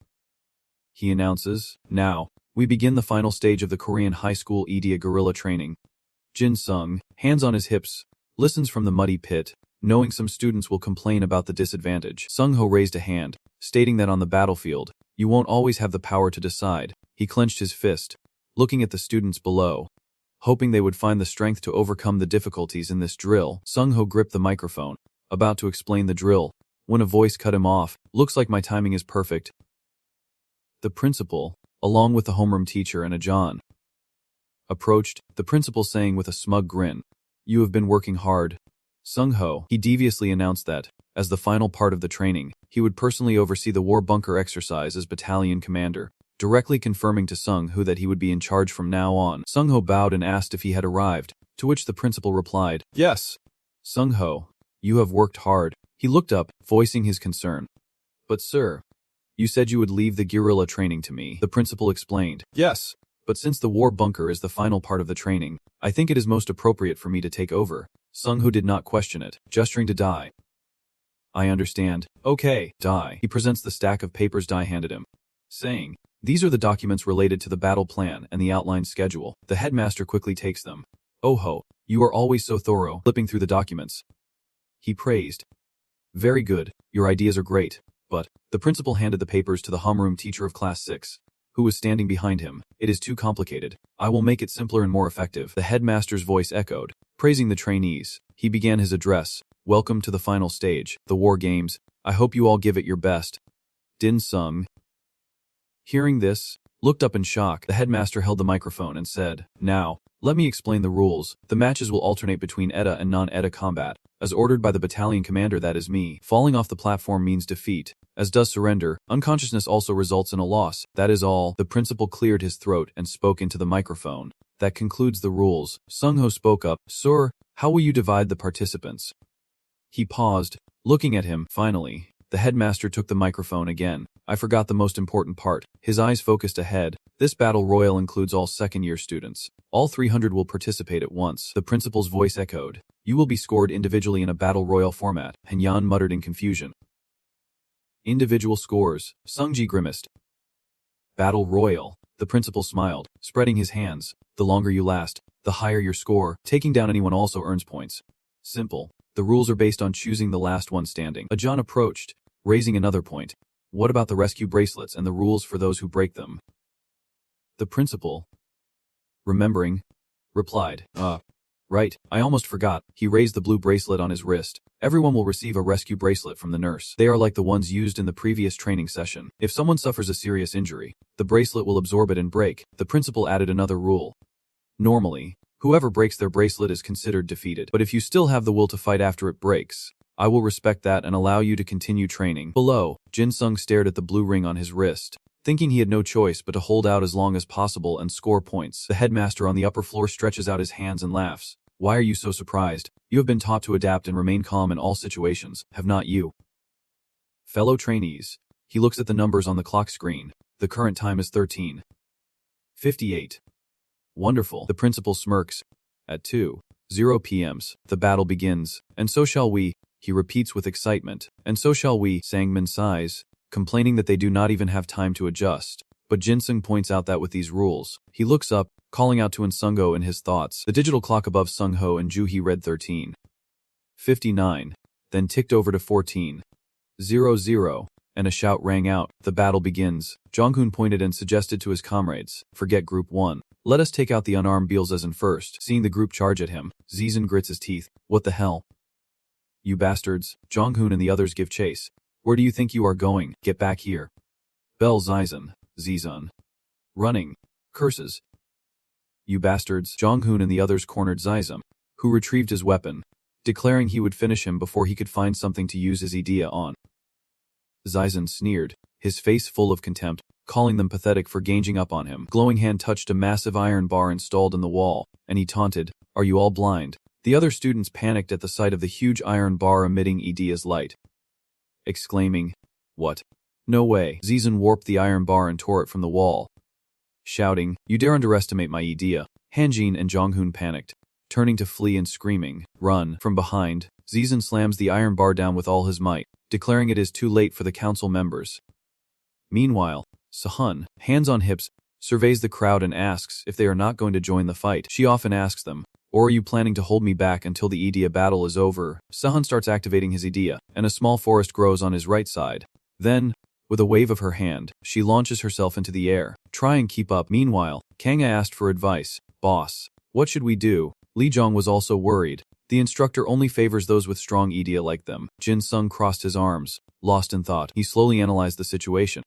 he announces, "Now, we begin the final stage of the Korean high school EDA guerrilla training." Jin Sung, hands on his hips, listens from the muddy pit, knowing some students will complain about the disadvantage. Sung Ho raised a hand, stating that on the battlefield, you won't always have the power to decide. He clenched his fist, looking at the students below, hoping they would find the strength to overcome the difficulties in this drill. Sung Ho gripped the microphone, about to explain the drill, when a voice cut him off. "Looks like my timing is perfect." The principal, along with the homeroom teacher and a John, approached, the principal saying with a smug grin, "You have been working hard, Sung Ho." He deviously announced that, as the final part of the training, he would personally oversee the war bunker exercise as battalion commander, directly confirming to Sung Ho that he would be in charge from now on. Sung Ho bowed and asked if he had arrived, to which the principal replied, "Yes, Sung Ho, you have worked hard." He looked up, voicing his concern. "But sir, you said you would leave the guerrilla training to me." The principal explained, "Yes, but since the war bunker is the final part of the training, I think it is most appropriate for me to take over." Sung Ho did not question it, gesturing to Dai. "I understand. Okay, Dai." He presents the stack of papers Dai handed him, saying, "These are the documents related to the battle plan and the outlined schedule." The headmaster quickly takes them. "Oh Ho, you are always so thorough," flipping through the documents, he praised. "Very good, your ideas are great, but..." The principal handed the papers to the homeroom teacher of class 6, who was standing behind him. "It is too complicated. I will make it simpler and more effective." The headmaster's voice echoed, praising the trainees. He began his address. "Welcome to the final stage, the war games. I hope you all give it your best." Din Sung, hearing this, looked up in shock. The headmaster held the microphone and said, "Now, let me explain the rules. The matches will alternate between ETA and non-ETA combat, as ordered by the battalion commander, that is me. Falling off the platform means defeat, as does surrender. Unconsciousness also results in a loss. That is all." The principal cleared his throat and spoke into the microphone. "That concludes the rules." Sung Ho spoke up, "Sir, how will you divide the participants?" He paused, looking at him. Finally, the headmaster took the microphone again. "I forgot the most important part." His eyes focused ahead. "This battle royal includes all second-year students. All 300 will participate at once." The principal's voice echoed, "You will be scored individually in a battle royal format." Hanyan muttered in confusion. "Individual scores," Sungji grimaced. "Battle royal." The principal smiled, spreading his hands. "The longer you last, the higher your score. Taking down anyone also earns points. Simple. The rules are based on choosing the last one standing." Ajan approached, raising another point. "What about the rescue bracelets and the rules for those who break them?" The principal, remembering, replied, Right, I almost forgot." He raised the blue bracelet on his wrist. "Everyone will receive a rescue bracelet from the nurse. They are like the ones used in the previous training session. If someone suffers a serious injury, the bracelet will absorb it and break." The principal added another rule. "Normally, whoever breaks their bracelet is considered defeated. But if you still have the will to fight after it breaks, I will respect that and allow you to continue training." Below, Jin Sung stared at the blue ring on his wrist, thinking he had no choice but to hold out as long as possible and score points. The headmaster on the upper floor stretches out his hands and laughs. "Why are you so surprised? You have been taught to adapt and remain calm in all situations, have not you?" Fellow trainees. He looks at the numbers on the clock screen. The current time is 13:58. "Wonderful." The principal smirks. At 2:00 p.m. the battle begins. "And so shall we," he repeats with excitement. "And so shall we." Sang-min sighs, complaining that they do not even have time to adjust. But Jinsung points out that with these rules, he looks up, calling out to Sung-ho in his thoughts. The digital clock above Sung-ho and Ju-hee read 13:59, then ticked over to 14:00, and a shout rang out. "The battle begins." Jong-hoon pointed and suggested to his comrades, "Forget Group 1. Let us take out the unarmed Beelzezin first." Seeing the group charge at him, Zizan grits his teeth. "What the hell? You bastards." Jong-hoon and the others give chase. "Where do you think you are going? Get back here." Bell Zizan. Running. Curses. "You bastards." Jong-hoon and the others cornered Zizan, who retrieved his weapon, declaring he would finish him before he could find something to use his idea on. Zizan sneered, his face full of contempt. calling them pathetic for ganging up on him. Glowing hand touched a massive iron bar installed in the wall, and he taunted, "Are you all blind?" The other students panicked at the sight of the huge iron bar emitting ED as light, exclaiming, "What? No way." Zizen warped the iron bar and tore it from the wall, shouting, "You dare underestimate my idea." Hanjin and Jonghoon panicked, turning to flee and screaming, "Run!" From behind, Zizen slams the iron bar down with all his might, declaring it is too late for the council members. Meanwhile, Sahan, hands on hips, surveys the crowd and asks if they are not going to join the fight. She often asks them, "Or are you planning to hold me back until the idea battle is over?" Sahan starts activating his idea, and a small forest grows on his right side. Then, with a wave of her hand, she launches herself into the air. Try and keep up. Meanwhile, Kanga asked for advice. "Boss, what should we do?" Li Zhong was also worried. The instructor only favors those with strong idea like them. Jin Sung crossed his arms, lost in thought. He slowly analyzed the situation,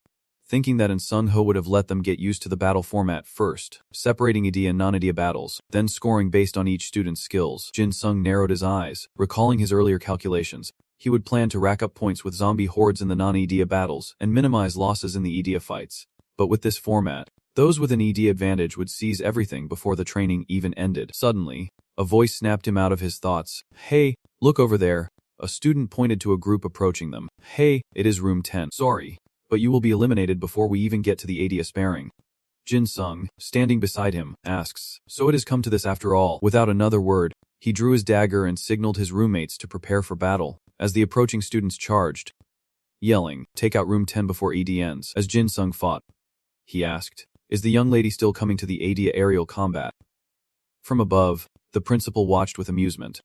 thinking that Sung Ho would have let them get used to the battle format first, separating idea and non-idea battles, then scoring based on each student's skills. Jin Sung narrowed his eyes, recalling his earlier calculations. He would plan to rack up points with zombie hordes in the non-idea battles and minimize losses in the idea fights. But with this format, those with an idea advantage would seize everything before the training even ended. Suddenly, a voice snapped him out of his thoughts. "Hey, look over there." A student pointed to a group approaching them. "Hey, it is room 10. Sorry, but you will be eliminated before we even get to the idea sparring." Jin Sung, standing beside him, asks, "So it has come to this after all." Without another word, he drew his dagger and signaled his roommates to prepare for battle, as the approaching students charged, yelling, "Take out room 10 before ED ends." As Jin Sung fought, he asked, "Is the young lady still coming to the idea aerial combat?" From above, the principal watched with amusement,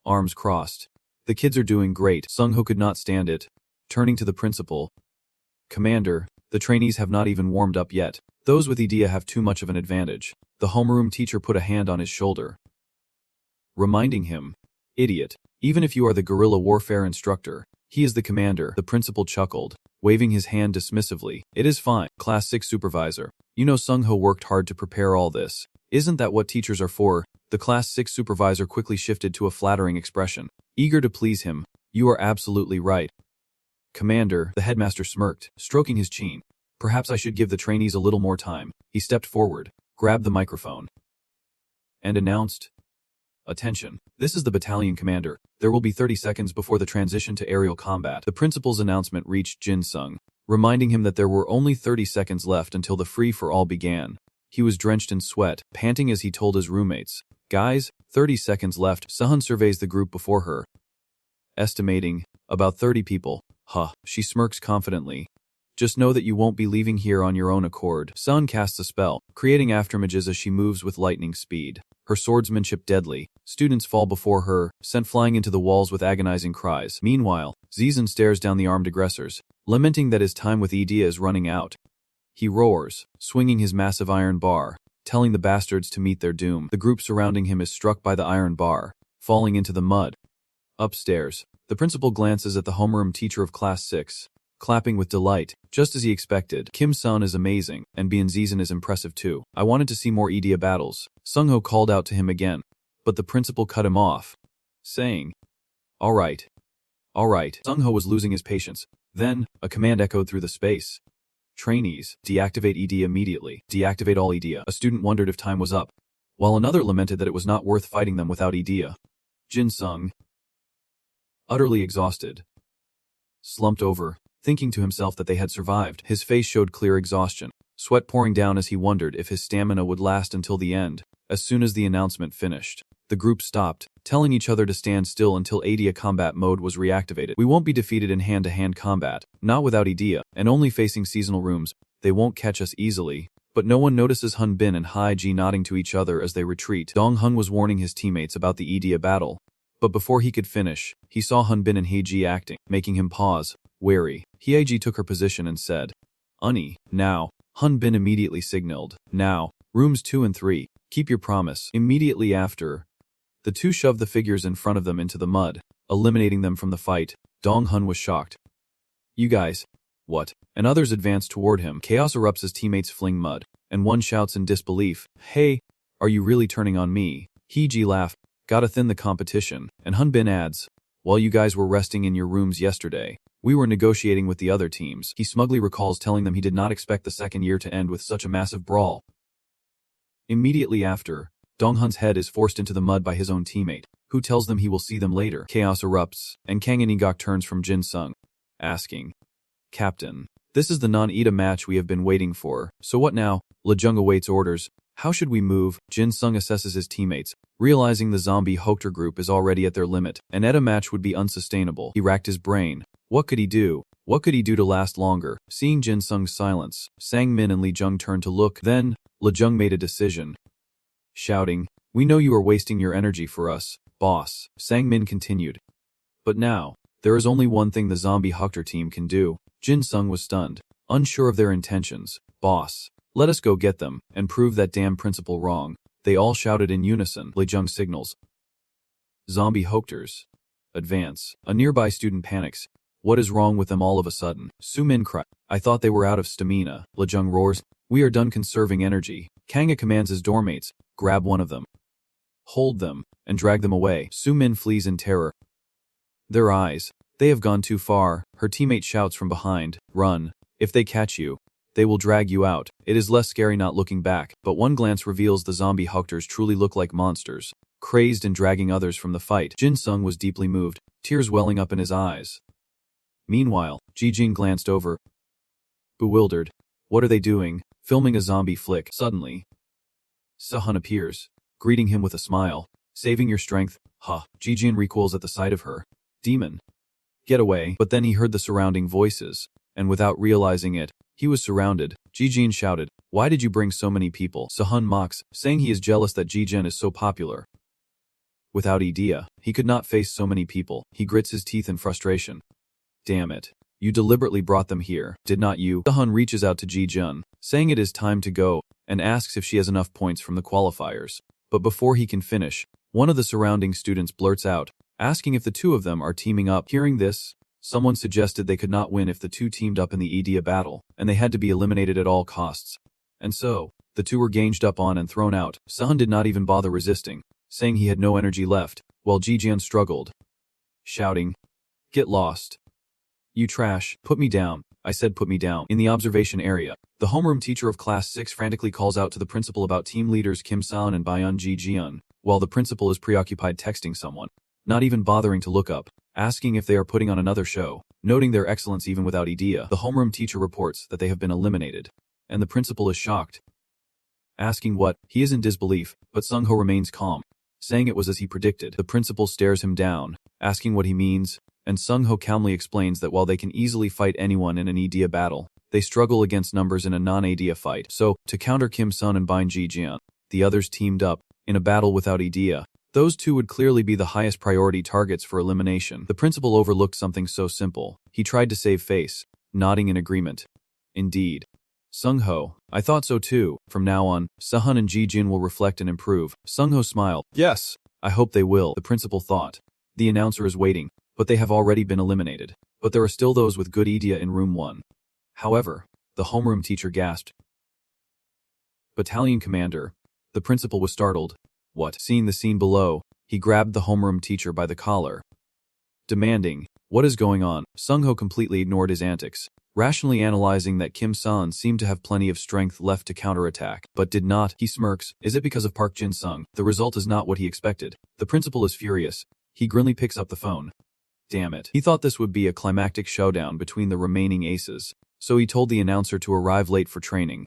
arms crossed. "The kids are doing great." Sung Ho could not stand it, turning to the principal. "Commander, the trainees have not even warmed up yet. Those with idea have too much of an advantage." The homeroom teacher put a hand on his shoulder, reminding him, "Idiot, even if you are the guerrilla warfare instructor, he is the commander." The principal chuckled, waving his hand dismissively. "It is fine, Class 6 supervisor. You know Sung Ho worked hard to prepare all this. Isn't that what teachers are for?" The Class 6 supervisor quickly shifted to a flattering expression, eager to please him. "You are absolutely right, Commander." The headmaster smirked, stroking his chin. "Perhaps I should give the trainees a little more time." He stepped forward, grabbed the microphone, and announced, "Attention, this is the battalion commander. There will be 30 seconds before the transition to aerial combat." The principal's announcement reached Jin Sung, reminding him that there were only 30 seconds left until the free-for-all began. He was drenched in sweat, panting as he told his roommates, "Guys, 30 seconds left." Sahan surveys the group before her, estimating, about 30 people. "Huh," she smirks confidently. "Just know that you won't be leaving here on your own accord." Sun casts a spell, creating afterimages as she moves with lightning speed. Her swordsmanship deadly. Students fall before her, sent flying into the walls with agonizing cries. Meanwhile, Zizen stares down the armed aggressors, lamenting that his time with Idea is running out. He roars, swinging his massive iron bar, telling the bastards to meet their doom. The group surrounding him is struck by the iron bar, falling into the mud. Upstairs, the principal glances at the homeroom teacher of Class 6, clapping with delight. Just as he expected, Kim Sahan is amazing, and Bien Zizen is impressive too. "I wanted to see more Idea battles." Sung Ho called out to him again, but the principal cut him off, saying, All right. Sung Ho was losing his patience. Then, a command echoed through the space. "Trainees, deactivate Idea immediately. Deactivate all Idea." A student wondered if time was up, while another lamented that it was not worth fighting them without Idea. Jin Sung, utterly exhausted, slumped over, thinking to himself that they had survived. His face showed clear exhaustion, sweat pouring down as he wondered if his stamina would last until the end. As soon as the announcement finished, the group stopped, telling each other to stand still until Idea combat mode was reactivated. "We won't be defeated in hand-to-hand combat, not without Idea, and only facing seasonal rooms. They won't catch us easily." But no one notices Han Bin and Hai Ji nodding to each other as they retreat. Dong Hun was warning his teammates about the Idea battle, but before he could finish, he saw Han Bin and Hai Ji acting, making him pause, wary. Hai Ji took her position and said, "Unni, now." Han Bin immediately signaled, "Now, rooms 2 and 3, keep your promise." Immediately after, the two shoved the figures in front of them into the mud, eliminating them from the fight. Dong Hun was shocked. "You guys, what?" And others advanced toward him. Chaos erupts as teammates fling mud, and one shouts in disbelief, "Hey, are you really turning on me?" Hai Ji laughed, "Gotta thin the competition," and Han Bin adds, While you guys were resting in your rooms yesterday, we were negotiating with the other teams. He smugly recalls telling them he did not expect the second year to end with such a massive brawl. Immediately after, Donghun's head is forced into the mud by his own teammate, who tells them he will see them later. Chaos erupts, and Kang Inigok turns from Jin Sung, asking, "Captain, this is the non-Ida match we have been waiting for, so what now?" Lejung awaits orders. "How should we move?" Jin Sung assesses his teammates, realizing the zombie Hochter group is already at their limit. An Ida match would be unsustainable. He racked his brain. What could he do? What could he do to last longer? Seeing Jin Sung's silence, Sang Min and Lee Jung turned to look. Then, Lejung made a decision, shouting, "We know you are wasting your energy for us, boss." Sang Min continued, "But now, there is only one thing the zombie Hochter team can do." Jin Sung was stunned, unsure of their intentions. "Boss, let us go get them, and prove that damn principal wrong." They all shouted in unison. Lejung signals, "Zombie Hochters, advance." A nearby student panics. What is wrong with them all of a sudden? Su Min cries, "I thought they were out of stamina." Lejung roars, "We are done conserving energy." Kanga commands his dormmates, "Grab one of them, hold them, and drag them away." Su Min flees in terror. Their eyes, "They have gone too far." Her teammate shouts from behind, "Run. If they catch you, they will drag you out." It is less scary not looking back, but one glance reveals the zombie Hochters truly look like monsters, crazed and dragging others from the fight. Jin Sung was deeply moved, tears welling up in his eyes. Meanwhile, Ji Jin glanced over, bewildered. What are they doing? Filming a zombie flick. Suddenly, Sahan appears, greeting him with a smile. "Saving your strength, huh?" Ji Jin recoils at the sight of her. "Demon, get away." But then he heard the surrounding voices, and without realizing it, he was surrounded. Ji Jin shouted, "Why did you bring so many people?" Sahan mocks, saying he is jealous that Ji Jin is so popular. Without idea, he could not face so many people. He grits his teeth in frustration. "Damn it. You deliberately brought them here, did not you?" Sahan reaches out to Ji Jun, saying it is time to go, and asks if she has enough points from the qualifiers. But before he can finish, one of the surrounding students blurts out, asking if the two of them are teaming up. Hearing this, someone suggested they could not win if the two teamed up in the Idea battle, and they had to be eliminated at all costs. And so, the two were ganged up on and thrown out. Sahan did not even bother resisting, saying he had no energy left, while Ji Jun struggled, shouting, "Get lost. You trash, put me down." I said put me down. In the observation area, the homeroom teacher of Class 6 frantically calls out to the principal about team leaders Kim Sahan and Baeun Ji Jiun, while the principal is preoccupied texting someone, not even bothering to look up, asking if they are putting on another show. Noting their excellence even without idea, the homeroom teacher reports that they have been eliminated, and the principal is shocked. Asking what, he is in disbelief, but Sung Ho remains calm, saying it was as he predicted. The principal stares him down, asking what he means, and Sung Ho calmly explains that while they can easily fight anyone in an Idea battle, they struggle against numbers in a non-Idea fight. So, to counter Kim Sun and Baeun Ji Jian, the others teamed up, in a battle without Idea. Those two would clearly be the highest priority targets for elimination. The principal overlooked something so simple. He tried to save face, nodding in agreement. "Indeed. Sung Ho, I thought so too. From now on, Sahan and Ji Jin will reflect and improve." Sung Ho smiled. "Yes, I hope they will," the principal thought. The announcer is waiting, but they have already been eliminated. But there are still those with good idea in room 1. However, the homeroom teacher gasped. "Battalion commander." The principal was startled. "What?" Seeing the scene below, he grabbed the homeroom teacher by the collar, demanding, "What is going on?" Sung Ho completely ignored his antics, rationally analyzing that Kim San seemed to have plenty of strength left to counterattack, but did not. He smirks. Is it because of Park Jin Sung? The result is not what he expected. The principal is furious. He grimly picks up the phone. Damn it. He thought this would be a climactic showdown between the remaining aces, so he told the announcer to arrive late for training.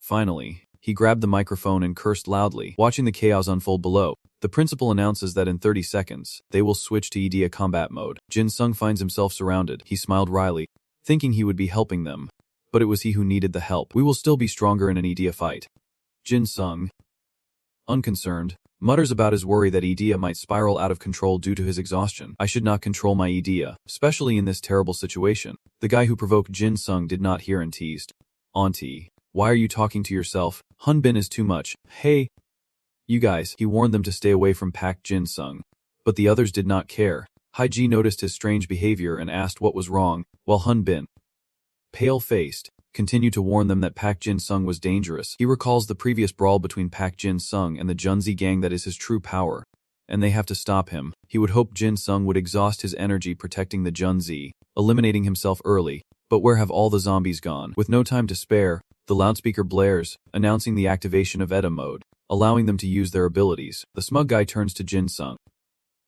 Finally, he grabbed the microphone and cursed loudly. Watching the chaos unfold below, the principal announces that in 30 seconds, they will switch to Idea combat mode. Jin Sung finds himself surrounded. He smiled wryly, thinking he would be helping them, but it was he who needed the help. "We will still be stronger in an Idea fight." Jin Sung, unconcerned, mutters about his worry that Idea might spiral out of control due to his exhaustion. "I should not control my Idea, especially in this terrible situation." The guy who provoked Jin Sung did not hear and teased. "Auntie, why are you talking to yourself? Hun Bin is too much. Hey, you guys." He warned them to stay away from Pak Jin Sung, but the others did not care. Hai Ji noticed his strange behavior and asked what was wrong, while Hun Bin, pale-faced, continued to warn them that Pak Jin Sung was dangerous. He recalls the previous brawl between Pak Jin Sung and the Junzi gang that is his true power, and they have to stop him. He would hope Jin Sung would exhaust his energy protecting the Junzi, eliminating himself early. But where have all the zombies gone? With no time to spare, the loudspeaker blares, announcing the activation of ETA mode, allowing them to use their abilities. The smug guy turns to Jin Sung,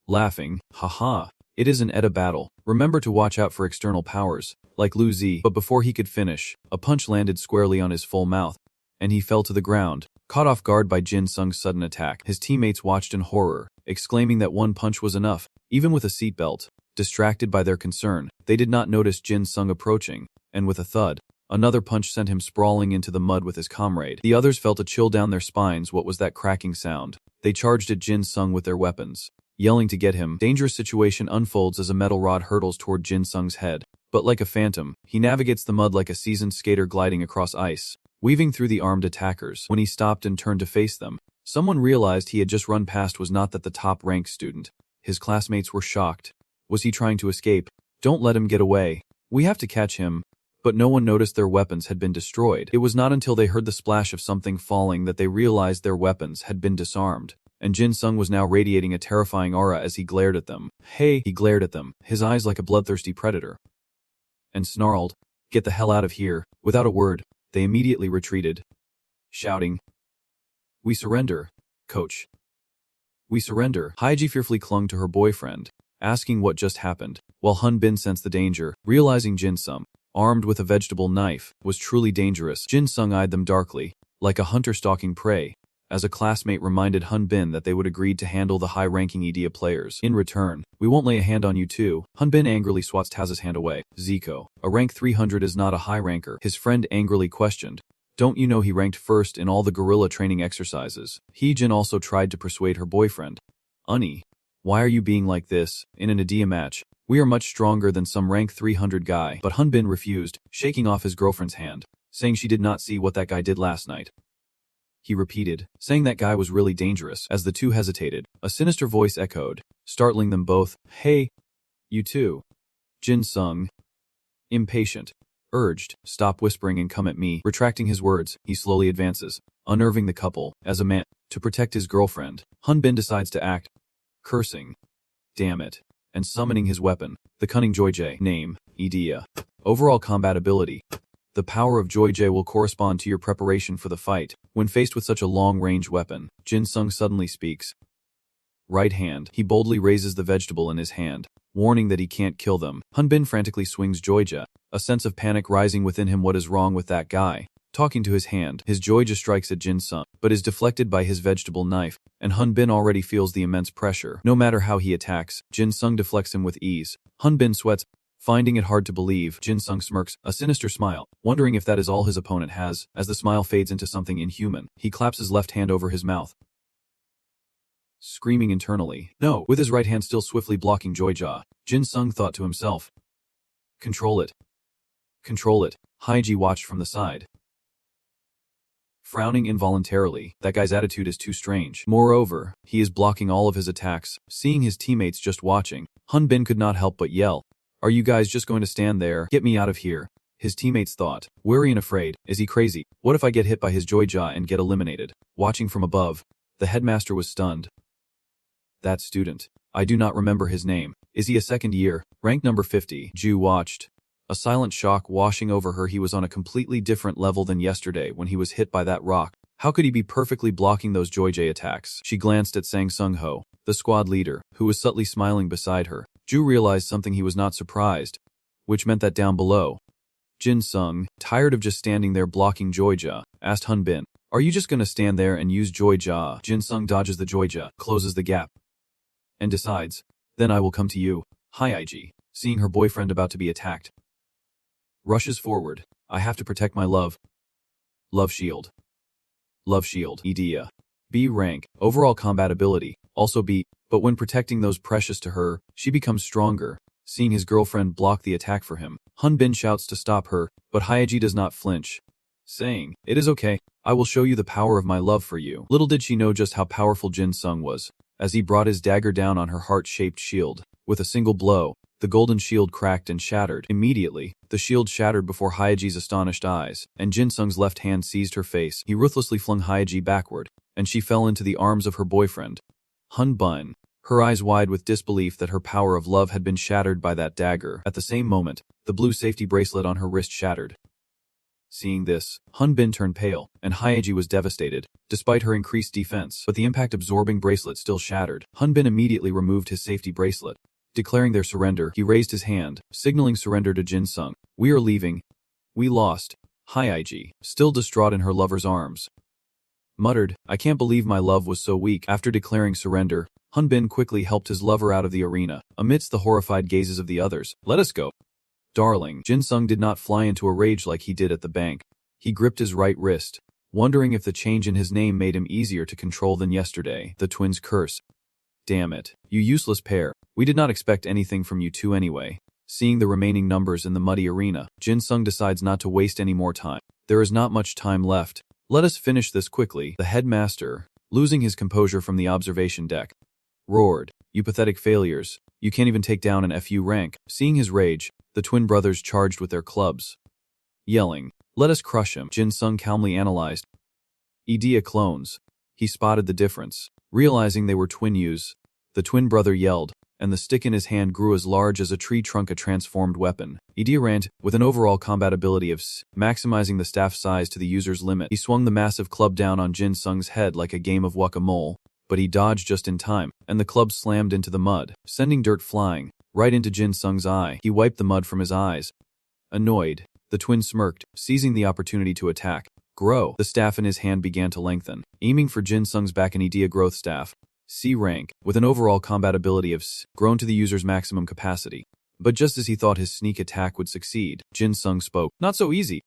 laughing, haha, it is an ETA battle. Remember to watch out for external powers, like Lu Zi. But before he could finish, a punch landed squarely on his full mouth, and he fell to the ground, caught off guard by Jin Sung's sudden attack. His teammates watched in horror, exclaiming that one punch was enough, even with a seatbelt. Distracted by their concern, they did not notice Jin Sung approaching, and with a thud, another punch sent him sprawling into the mud with his comrade. The others felt a chill down their spines. What was that cracking sound? They charged at Jin Sung with their weapons, yelling to get him. Dangerous situation unfolds as a metal rod hurtles toward Jin Sung's head. But like a phantom, he navigates the mud like a seasoned skater gliding across ice, weaving through the armed attackers. When he stopped and turned to face them, someone realized he had just run past was not that the top-ranked student. His classmates were shocked. Was he trying to escape? Don't let him get away. We have to catch him. But no one noticed their weapons had been destroyed. It was not until they heard the splash of something falling that they realized their weapons had been disarmed. And Jin Sung was now radiating a terrifying aura as he glared at them. Hey, he glared at them, his eyes like a bloodthirsty predator, and snarled, "Get the hell out of here." Without a word, they immediately retreated, shouting, "We surrender, coach. We surrender." Haiji fearfully clung to her boyfriend, asking what just happened, while Hun Bin sensed the danger, realizing Jin Sung, armed with a vegetable knife, was truly dangerous. Jin Sung eyed them darkly, like a hunter stalking prey, as a classmate reminded Hun Bin that they would agreed to handle the high-ranking EDA players. In return, we won't lay a hand on you too. Hun Bin angrily swats Taz's hand away. Zico, a rank 300 is not a high ranker, his friend angrily questioned. Don't you know he ranked first in all the guerrilla training exercises? Jin also tried to persuade her boyfriend. Unnie, why are you being like this? In an EDA match, we are much stronger than some rank 300 guy. But Hun Bin refused, shaking off his girlfriend's hand, saying she did not see what that guy did last night. He repeated, saying that guy was really dangerous. As the two hesitated, a sinister voice echoed, startling them both. Hey, you too. Jin Sung, impatient, urged, stop whispering and come at me. Retracting his words, he slowly advances, unnerving the couple. As a man, to protect his girlfriend, Hun Bin decides to act, cursing, damn it, and summoning his weapon, the cunning Joyjae. Name, Idea. Overall combat ability. The power of Joyjae will correspond to your preparation for the fight. When faced with such a long-range weapon, Jin Sung suddenly speaks. Right hand. He boldly raises the vegetable in his hand, warning that he can't kill them. Hun Bin frantically swings Joyjae, a sense of panic rising within him. What is wrong with that guy? Talking to his hand, his Joyjae strikes at Jin Sung, but is deflected by his vegetable knife, and Hun Bin already feels the immense pressure. No matter how he attacks, Jin Sung deflects him with ease. Hun Bin sweats, finding it hard to believe. Jin Sung smirks, a sinister smile, wondering if that is all his opponent has. As the smile fades into something inhuman, he claps his left hand over his mouth, screaming internally, "No!" With his right hand still swiftly blocking Joyjae, Jin Sung thought to himself, "Control it. Control it." Haiji watched from the side, frowning involuntarily. That guy's attitude is too strange. Moreover, he is blocking all of his attacks. Seeing his teammates just watching, Hun Bin could not help but yell, "Are you guys just going to stand there? Get me out of here." His teammates thought, wary and afraid, is he crazy? What if I get hit by his Joyjae and get eliminated? Watching from above, the headmaster was stunned. That student. I do not remember his name. Is he a second year? Rank number 50. Ju watched, a silent shock washing over her. He was on a completely different level than yesterday when he was hit by that rock. How could he be perfectly blocking those Joyjae attacks? She glanced at Sang Sung Ho, the squad leader, who was subtly smiling beside her. Ju realized something. He was not surprised, which meant that down below, Jin Sung, tired of just standing there blocking Joyjae, asked Hun Bin, "Are you just gonna stand there and use Joyjae?" Jin Sung dodges the Joyjae, closes the gap, and decides, "Then I will come to you." Haiji, seeing her boyfriend about to be attacked, rushes forward. "I have to protect my love. Love shield. Love shield. Idea. B rank. Overall combat ability. Also B. But when protecting those precious to her, she becomes stronger. Seeing his girlfriend block the attack for him, Hun Bin shouts to stop her, but Haiji does not flinch, saying, "It is okay. I will show you the power of my love for you." Little did she know just how powerful Jin Sung was, as he brought his dagger down on her heart-shaped shield. With a single blow, the golden shield cracked and shattered. Immediately, the shield shattered before Haiji's astonished eyes, and Jin Sung's left hand seized her face. He ruthlessly flung Haiji backward, and she fell into the arms of her boyfriend. Hun Bin, her eyes wide with disbelief that her power of love had been shattered by that dagger. At the same moment, the blue safety bracelet on her wrist shattered. Seeing this, Hunbin turned pale, and Hyeji was devastated, despite her increased defense. But the impact-absorbing bracelet still shattered. Hunbin immediately removed his safety bracelet. Declaring their surrender, he raised his hand, signaling surrender to Jin Sung. "We are leaving. We lost." Hyeji, still distraught in her lover's arms, muttered, "I can't believe my love was so weak." After declaring surrender, Hunbin quickly helped his lover out of the arena, amidst the horrified gazes of the others. "Let us go." "Darling." Jin Sung did not fly into a rage like he did at the bank. He gripped his right wrist, wondering if the change in his name made him easier to control than yesterday. The twins curse. "Damn it, you useless pair. We did not expect anything from you two anyway." Seeing the remaining numbers in the muddy arena, Jin Sung decides not to waste any more time. There is not much time left. "Let us finish this quickly." The headmaster, losing his composure from the observation deck, roared, "You pathetic failures. You can't even take down an FU rank." Seeing his rage, the twin brothers charged with their clubs, yelling, "Let us crush him." Jin Sung calmly analyzed. Idea clones. He spotted the difference. Realizing they were twin Yus, the twin brother yelled, and the stick in his hand grew as large as a tree trunk, a transformed weapon. Idea ran with an overall combatability of S, maximizing the staff size to the user's limit. He swung the massive club down on Jin Sung's head like a game of whack-a-mole, but he dodged just in time, and the club slammed into the mud, sending dirt flying, right into Jin Sung's eye. He wiped the mud from his eyes. Annoyed, the twin smirked, seizing the opportunity to attack. "Grow." The staff in his hand began to lengthen, aiming for Jin Sung's back. An Idea growth staff, C rank, with an overall combatability of S, grown to the user's maximum capacity. But just as he thought his sneak attack would succeed, Jin Sung spoke. "Not so easy,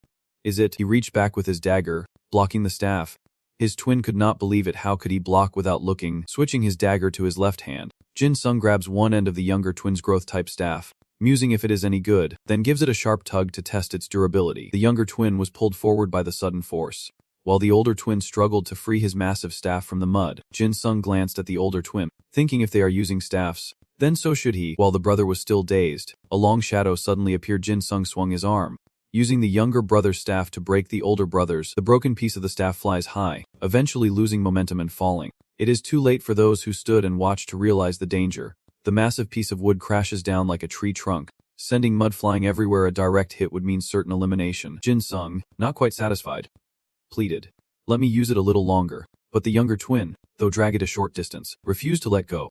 is it?" He reached back with his dagger, blocking the staff. His twin could not believe it. How could he block without looking? Switching his dagger to his left hand, Jin Sung grabs one end of the younger twin's growth-type staff, musing if it is any good, then gives it a sharp tug to test its durability. The younger twin was pulled forward by the sudden force, while the older twin struggled to free his massive staff from the mud. Jin Sung glanced at the older twin, thinking if they are using staffs, then so should he. While the brother was still dazed, a long shadow suddenly appeared. Jin Sung swung his arm, using the younger brother's staff to break the older brother's. The broken piece of the staff flies high, eventually losing momentum and falling. It is too late for those who stood and watched to realize the danger. The massive piece of wood crashes down like a tree trunk, sending mud flying everywhere. A direct hit would mean certain elimination. Jin Sung, not quite satisfied, pleaded, "Let me use it a little longer." But the younger twin, though drag it a short distance, refused to let go,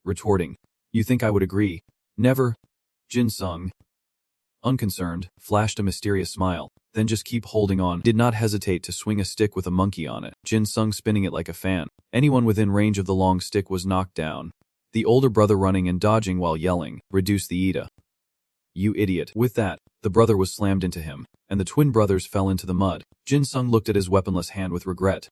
retorting, "You think I would agree? Never." Jin Sung, unconcerned, flashed a mysterious smile, then just keep holding on. Did not hesitate to swing a stick with a monkey on it, Jin Sung spinning it like a fan. Anyone within range of the long stick was knocked down. The older brother running and dodging while yelling, "Reduce the Ida. You idiot." With that, the brother was slammed into him, and the twin brothers fell into the mud. Jin Sung looked at his weaponless hand with regret,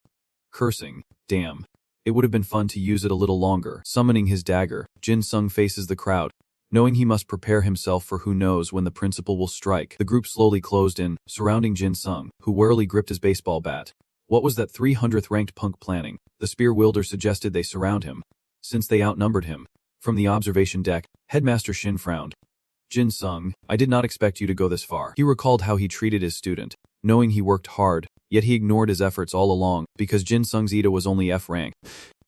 cursing, "Damn. It would have been fun to use it a little longer." Summoning his dagger, Jin Sung faces the crowd, knowing he must prepare himself for who knows when the principal will strike. The group slowly closed in, surrounding Jin Sung, who warily gripped his baseball bat. What was that 300th ranked punk planning? The spear wielder suggested they surround him, since they outnumbered him. From the observation deck, Headmaster Shin frowned. "Jin Sung, I did not expect you to go this far." He recalled how he treated his student, knowing he worked hard, yet he ignored his efforts all along, because Jin Sung's Ida was only F rank.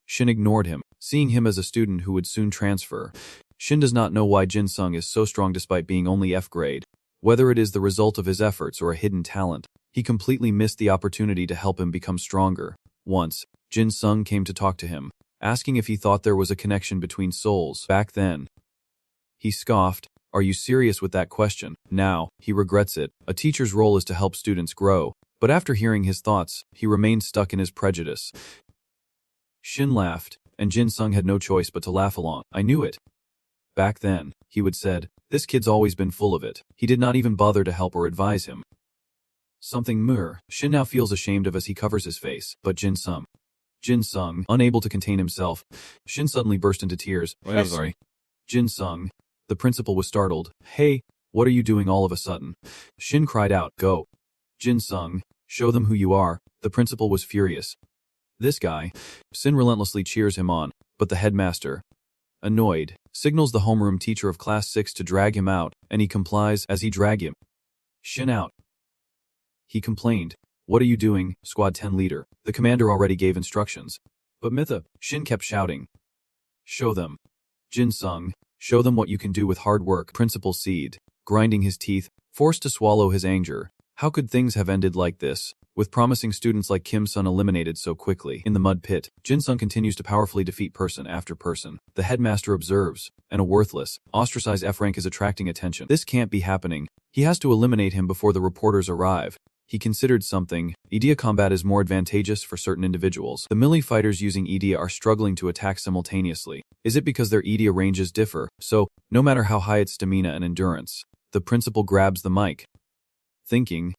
Shin ignored him, seeing him as a student who would soon transfer. Shin does not know why Jin Sung is so strong despite being only F grade. Whether it is the result of his efforts or a hidden talent, he completely missed the opportunity to help him become stronger. Once, Jin Sung came to talk to him, asking if he thought there was a connection between souls. Back then, he scoffed, "Are you serious with that question?" Now, he regrets it. A teacher's role is to help students grow, but after hearing his thoughts, he remained stuck in his prejudice. Shin laughed, and Jin Sung had no choice but to laugh along. "I knew it. Back then," he would said, "this kid's always been full of it." He did not even bother to help or advise him. Something Shin now feels ashamed of as he covers his face, but Jin Sung, unable to contain himself, Shin suddenly burst into tears. "I'm sorry." Jin Sung, the principal, was startled. "Hey, what are you doing all of a sudden?" Shin cried out. "Go." Jin Sung, "Show them who you are." The principal was furious. "This guy." Sin relentlessly cheers him on, but the headmaster, annoyed, signals the homeroom teacher of class 6 to drag him out, and he complies as he drag him. Shin out. He complained. "What are you doing, Squad 10 leader? The commander already gave instructions." "But Mitha," Shin kept shouting. Show them. Jin Sung, show them what you can do with hard work. Principal Seed, grinding his teeth, forced to swallow his anger. How could things have ended like this, with promising students like Kim Sun eliminated so quickly? In the mud pit, Jin Sung continues to powerfully defeat person after person. The headmaster observes, and a worthless, ostracized F-rank is attracting attention. This can't be happening. He has to eliminate him before the reporters arrive. He considered something. Idea combat is more advantageous for certain individuals. The melee fighters using Idea are struggling to attack simultaneously. Is it because their Idea ranges differ? So, no matter how high its stamina and endurance, the principal grabs the mic. Thinking,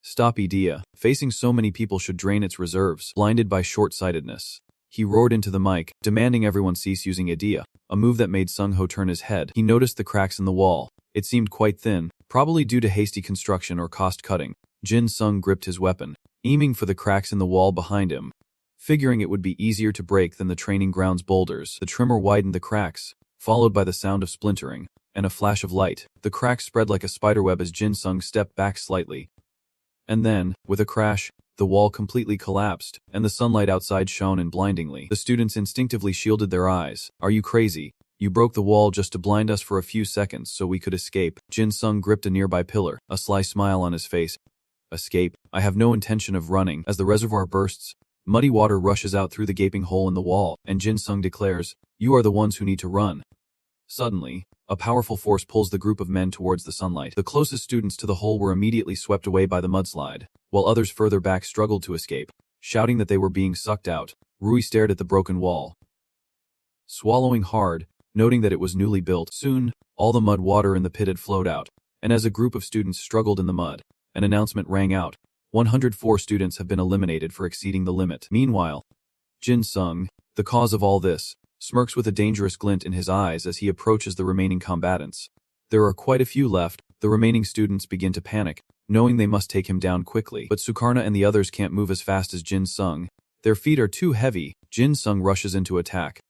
stop Idea. Facing so many people should drain its reserves. Blinded by short-sightedness, he roared into the mic, demanding everyone cease using Idea, a move that made Sung Ho turn his head. He noticed the cracks in the wall. It seemed quite thin, probably due to hasty construction or cost-cutting. Jin Sung gripped his weapon, aiming for the cracks in the wall behind him. Figuring it would be easier to break than the training grounds boulders, the trimmer widened the cracks, followed by the sound of splintering, and a flash of light. The cracks spread like a spiderweb as Jin Sung stepped back slightly. And then, with a crash, the wall completely collapsed, and the sunlight outside shone in blindingly. The students instinctively shielded their eyes. Are you crazy? You broke the wall just to blind us for a few seconds so we could escape. Jin Sung gripped a nearby pillar, a sly smile on his face. Escape? I have no intention of running. As the reservoir bursts, muddy water rushes out through the gaping hole in the wall, and Jin Sung declares, you are the ones who need to run. Suddenly, a powerful force pulls the group of men towards the sunlight. The closest students to the hole were immediately swept away by the mudslide, while others further back struggled to escape. Shouting that they were being sucked out, Rui stared at the broken wall, swallowing hard, noting that it was newly built. Soon, all the mud water in the pit had flowed out, and as a group of students struggled in the mud, an announcement rang out. 104 students have been eliminated for exceeding the limit. Meanwhile, Jin Sung, the cause of all this, smirks with a dangerous glint in his eyes as he approaches the remaining combatants. There are quite a few left. The remaining students begin to panic, knowing they must take him down quickly. But Sukarna and the others can't move as fast as Jin Sung. Their feet are too heavy. Jin Sung rushes into attack.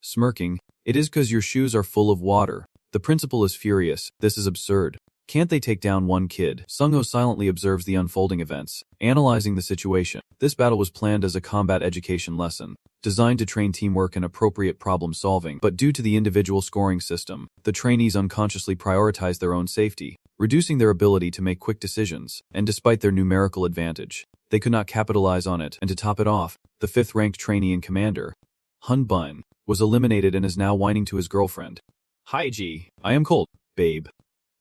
Smirking, it is 'cause your shoes are full of water. The principal is furious. This is absurd. Can't they take down one kid? Sung Ho silently observes the unfolding events, analyzing the situation. This battle was planned as a combat education lesson, designed to train teamwork and appropriate problem-solving. But due to the individual scoring system, the trainees unconsciously prioritized their own safety, reducing their ability to make quick decisions. And despite their numerical advantage, they could not capitalize on it. And to top it off, the 5th-ranked trainee and commander, Hun Bun, was eliminated and is now whining to his girlfriend. Hi Ji, I am cold, babe,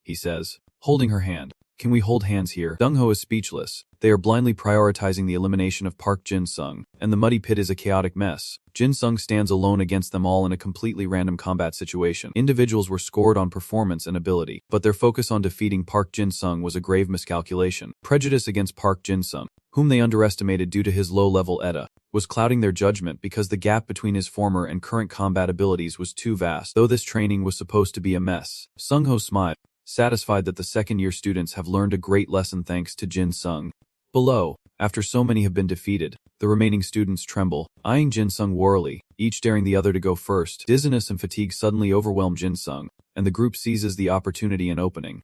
he says, holding her hand. Can we hold hands here? Dong Ho is speechless. They are blindly prioritizing the elimination of Park Jin Sung, and the muddy pit is a chaotic mess. Jin Sung stands alone against them all in a completely random combat situation. Individuals were scored on performance and ability, but their focus on defeating Park Jin Sung was a grave miscalculation. Prejudice against Park Jin Sung, whom they underestimated due to his low-level ETA, was clouding their judgment because the gap between his former and current combat abilities was too vast. Though this training was supposed to be a mess, Sung Ho smiled, satisfied that the second-year students have learned a great lesson thanks to Jin Sung. Below, after so many have been defeated, the remaining students tremble, eyeing Jin Sung warily, each daring the other to go first. Dizziness and fatigue suddenly overwhelm Jin Sung, and the group seizes the opportunity and opening.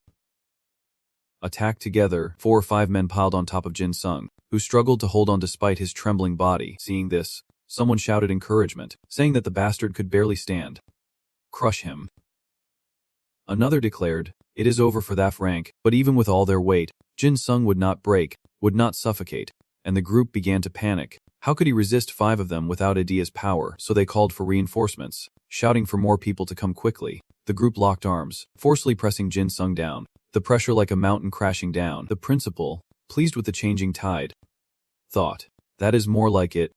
Attack together, 4 or 5 men piled on top of Jin Sung, who struggled to hold on despite his trembling body. Seeing this, someone shouted encouragement, saying that the bastard could barely stand. Crush him. Another declared, it is over for that rank, but even with all their weight, Jin Sung would not break, would not suffocate, and the group began to panic. How could he resist 5 of them without Idea's power? So they called for reinforcements, shouting for more people to come quickly. The group locked arms, forcefully pressing Jin Sung down, the pressure like a mountain crashing down. The principal, pleased with the changing tide, thought, that is more like it.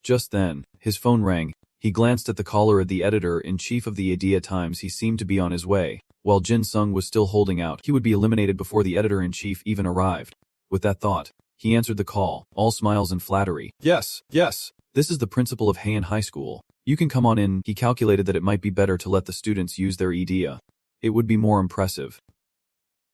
Just then, his phone rang. He glanced at the caller of the editor-in-chief of the Idea Times. He seemed to be on his way. While Jin Sung was still holding out, he would be eliminated before the editor-in-chief even arrived. With that thought, he answered the call, all smiles and flattery. Yes, this is the principal of Heian High School. You can come on in. He calculated that it might be better to let the students use their Idea. It would be more impressive.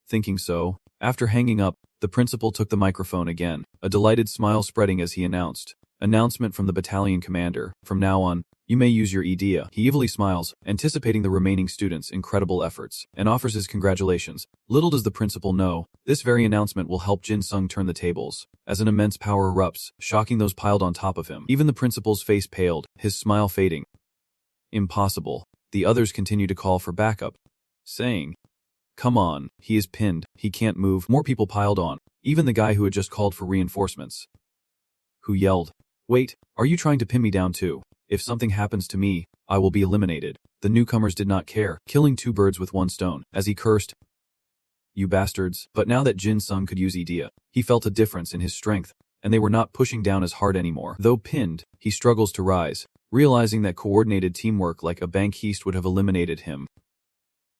Thinking so, after hanging up, the principal took the microphone again, a delighted smile spreading as he announced. Announcement from the battalion commander. From now on, you may use your Idea. He evilly smiles, anticipating the remaining students' incredible efforts, and offers his congratulations. Little does the principal know, this very announcement will help Jin Sung turn the tables, as an immense power erupts, shocking those piled on top of him. Even the principal's face paled, his smile fading. Impossible. The others continue to call for backup, saying, "Come on, he is pinned, he can't move." More people piled on, even the guy who had just called for reinforcements, who yelled, "Wait, are you trying to pin me down too? If something happens to me, I will be eliminated." The newcomers did not care, killing 2 birds with 1 stone, as he cursed, "You bastards." But now that Jin Sung could use idea, he felt a difference in his strength, and they were not pushing down as hard anymore. Though pinned, he struggles to rise, realizing that coordinated teamwork like a bank heist would have eliminated him.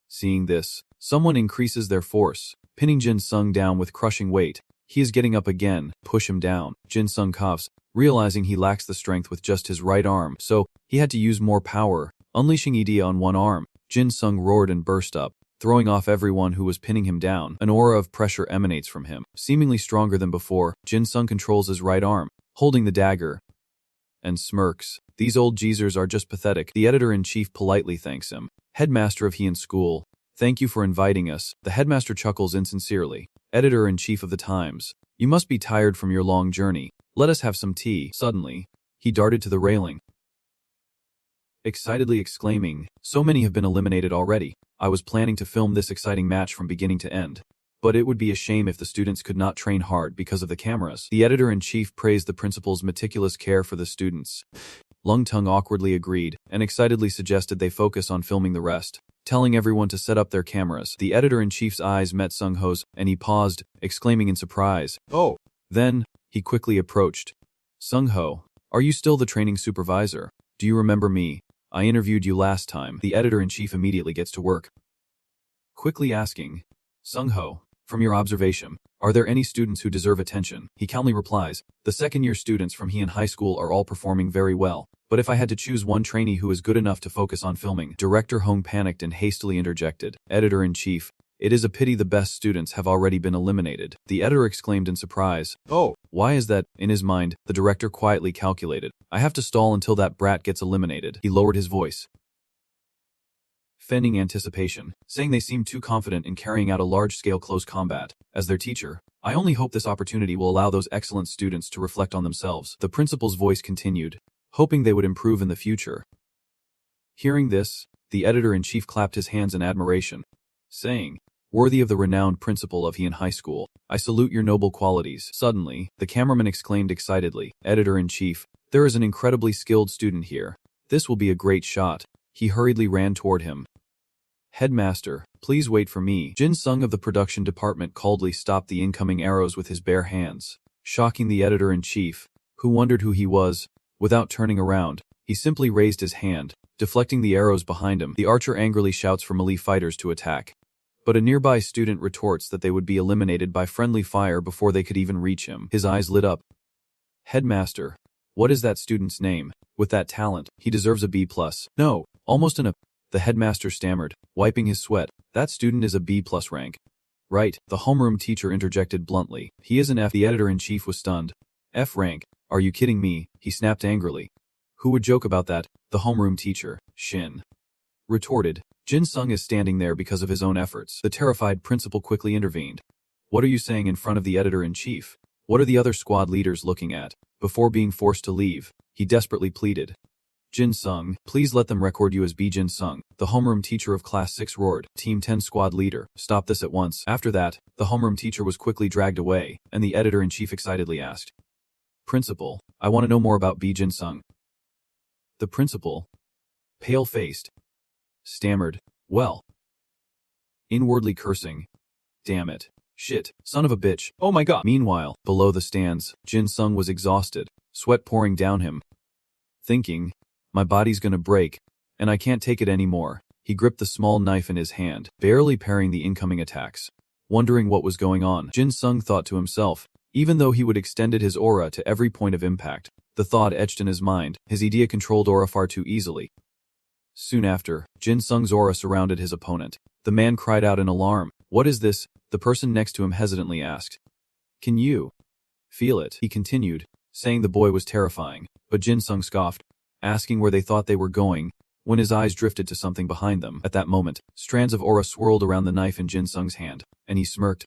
Seeing this, someone increases their force, pinning Jin Sung down with crushing weight. He is getting up again. Push him down. Jin Sung coughs, realizing he lacks the strength with just his right arm, so he had to use more power. Unleashing idea on one arm, Jin Sung roared and burst up, throwing off everyone who was pinning him down. An aura of pressure emanates from him, seemingly stronger than before. Jin Sung controls his right arm, holding the dagger, and smirks. These old geezers are just pathetic. The editor-in-chief politely thanks him. Headmaster of Heian School, thank you for inviting us. The headmaster chuckles insincerely. Editor-in-chief of the Times, you must be tired from your long journey. Let us have some tea. Suddenly, he darted to the railing, excitedly exclaiming, "So many have been eliminated already. I was planning to film this exciting match from beginning to end. But it would be a shame if the students could not train hard because of the cameras." The editor-in-chief praised the principal's meticulous care for the students. Lung Tung awkwardly agreed, and excitedly suggested they focus on filming the rest, telling everyone to set up their cameras. The editor-in-chief's eyes met Sung Ho's, and he paused, exclaiming in surprise, "Oh!" Then, he quickly approached. "Sung Ho, are you still the training supervisor? Do you remember me? I interviewed you last time." The editor-in-chief immediately gets to work, quickly asking, "Sung Ho, from your observation, are there any students who deserve attention?" He calmly replies, "The second-year students from Heian High School are all performing very well, but if I had to choose one trainee who is good enough to focus on filming..." Director Hong panicked and hastily interjected, "Editor-in-chief, it is a pity the best students have already been eliminated." The editor exclaimed in surprise, "Oh, why is that?" In his mind, the director quietly calculated, "I have to stall until that brat gets eliminated." He lowered his voice, feigning anticipation, saying they seemed too confident in carrying out a large-scale close combat. As their teacher, I only hope this opportunity will allow those excellent students to reflect on themselves. The principal's voice continued, hoping they would improve in the future. Hearing this, the editor-in-chief clapped his hands in admiration, saying, "Worthy of the renowned principal of Heian High School, I salute your noble qualities." Suddenly, the cameraman exclaimed excitedly, "Editor-in-chief, there is an incredibly skilled student here. This will be a great shot." He hurriedly ran toward him. "Headmaster, please wait for me." Jin Sung of the production department coldly stopped the incoming arrows with his bare hands, shocking the editor-in-chief, who wondered who he was. Without turning around, he simply raised his hand, deflecting the arrows behind him. The archer angrily shouts for melee fighters to attack, but a nearby student retorts that they would be eliminated by friendly fire before they could even reach him. His eyes lit up. "Headmaster, what is that student's name? With that talent, he deserves a B+. No, almost an A." The headmaster stammered, wiping his sweat. "That student is a B+ rank." "Right," the homeroom teacher interjected bluntly. "He is an F." The editor-in-chief was stunned. "F rank? Are you kidding me?" he snapped angrily. "Who would joke about that?" The homeroom teacher, Shin, retorted. "Jin Sung is standing there because of his own efforts." The terrified principal quickly intervened. "What are you saying in front of the editor-in-chief? What are the other squad leaders looking at?" Before being forced to leave, he desperately pleaded, "Jin Sung, please let them record you as B. Jin Sung." The homeroom teacher of Class 6 roared, "Team 10 squad leader, stop this at once." After that, the homeroom teacher was quickly dragged away, and the editor-in-chief excitedly asked, "Principal, I want to know more about B. Jin Sung." The principal, pale-faced, stammered, "Well," inwardly cursing, "Damn it. Shit, son of a bitch, oh my god." Meanwhile, below the stands, Jin Sung was exhausted, sweat pouring down him, thinking, "My body's gonna break, and I can't take it anymore." He gripped the small knife in his hand, barely parrying the incoming attacks. Wondering what was going on, Jin Sung thought to himself, even though he would extended his aura to every point of impact, the thought etched in his mind, his idea controlled aura far too easily. Soon after, Jin Sung's aura surrounded his opponent. The man cried out in alarm, "What is this?" The person next to him hesitantly asked, "Can you feel it?" He continued, saying the boy was terrifying, but Jin Sung scoffed, asking where they thought they were going, when his eyes drifted to something behind them. At that moment, strands of aura swirled around the knife in Jin Sung's hand, and he smirked.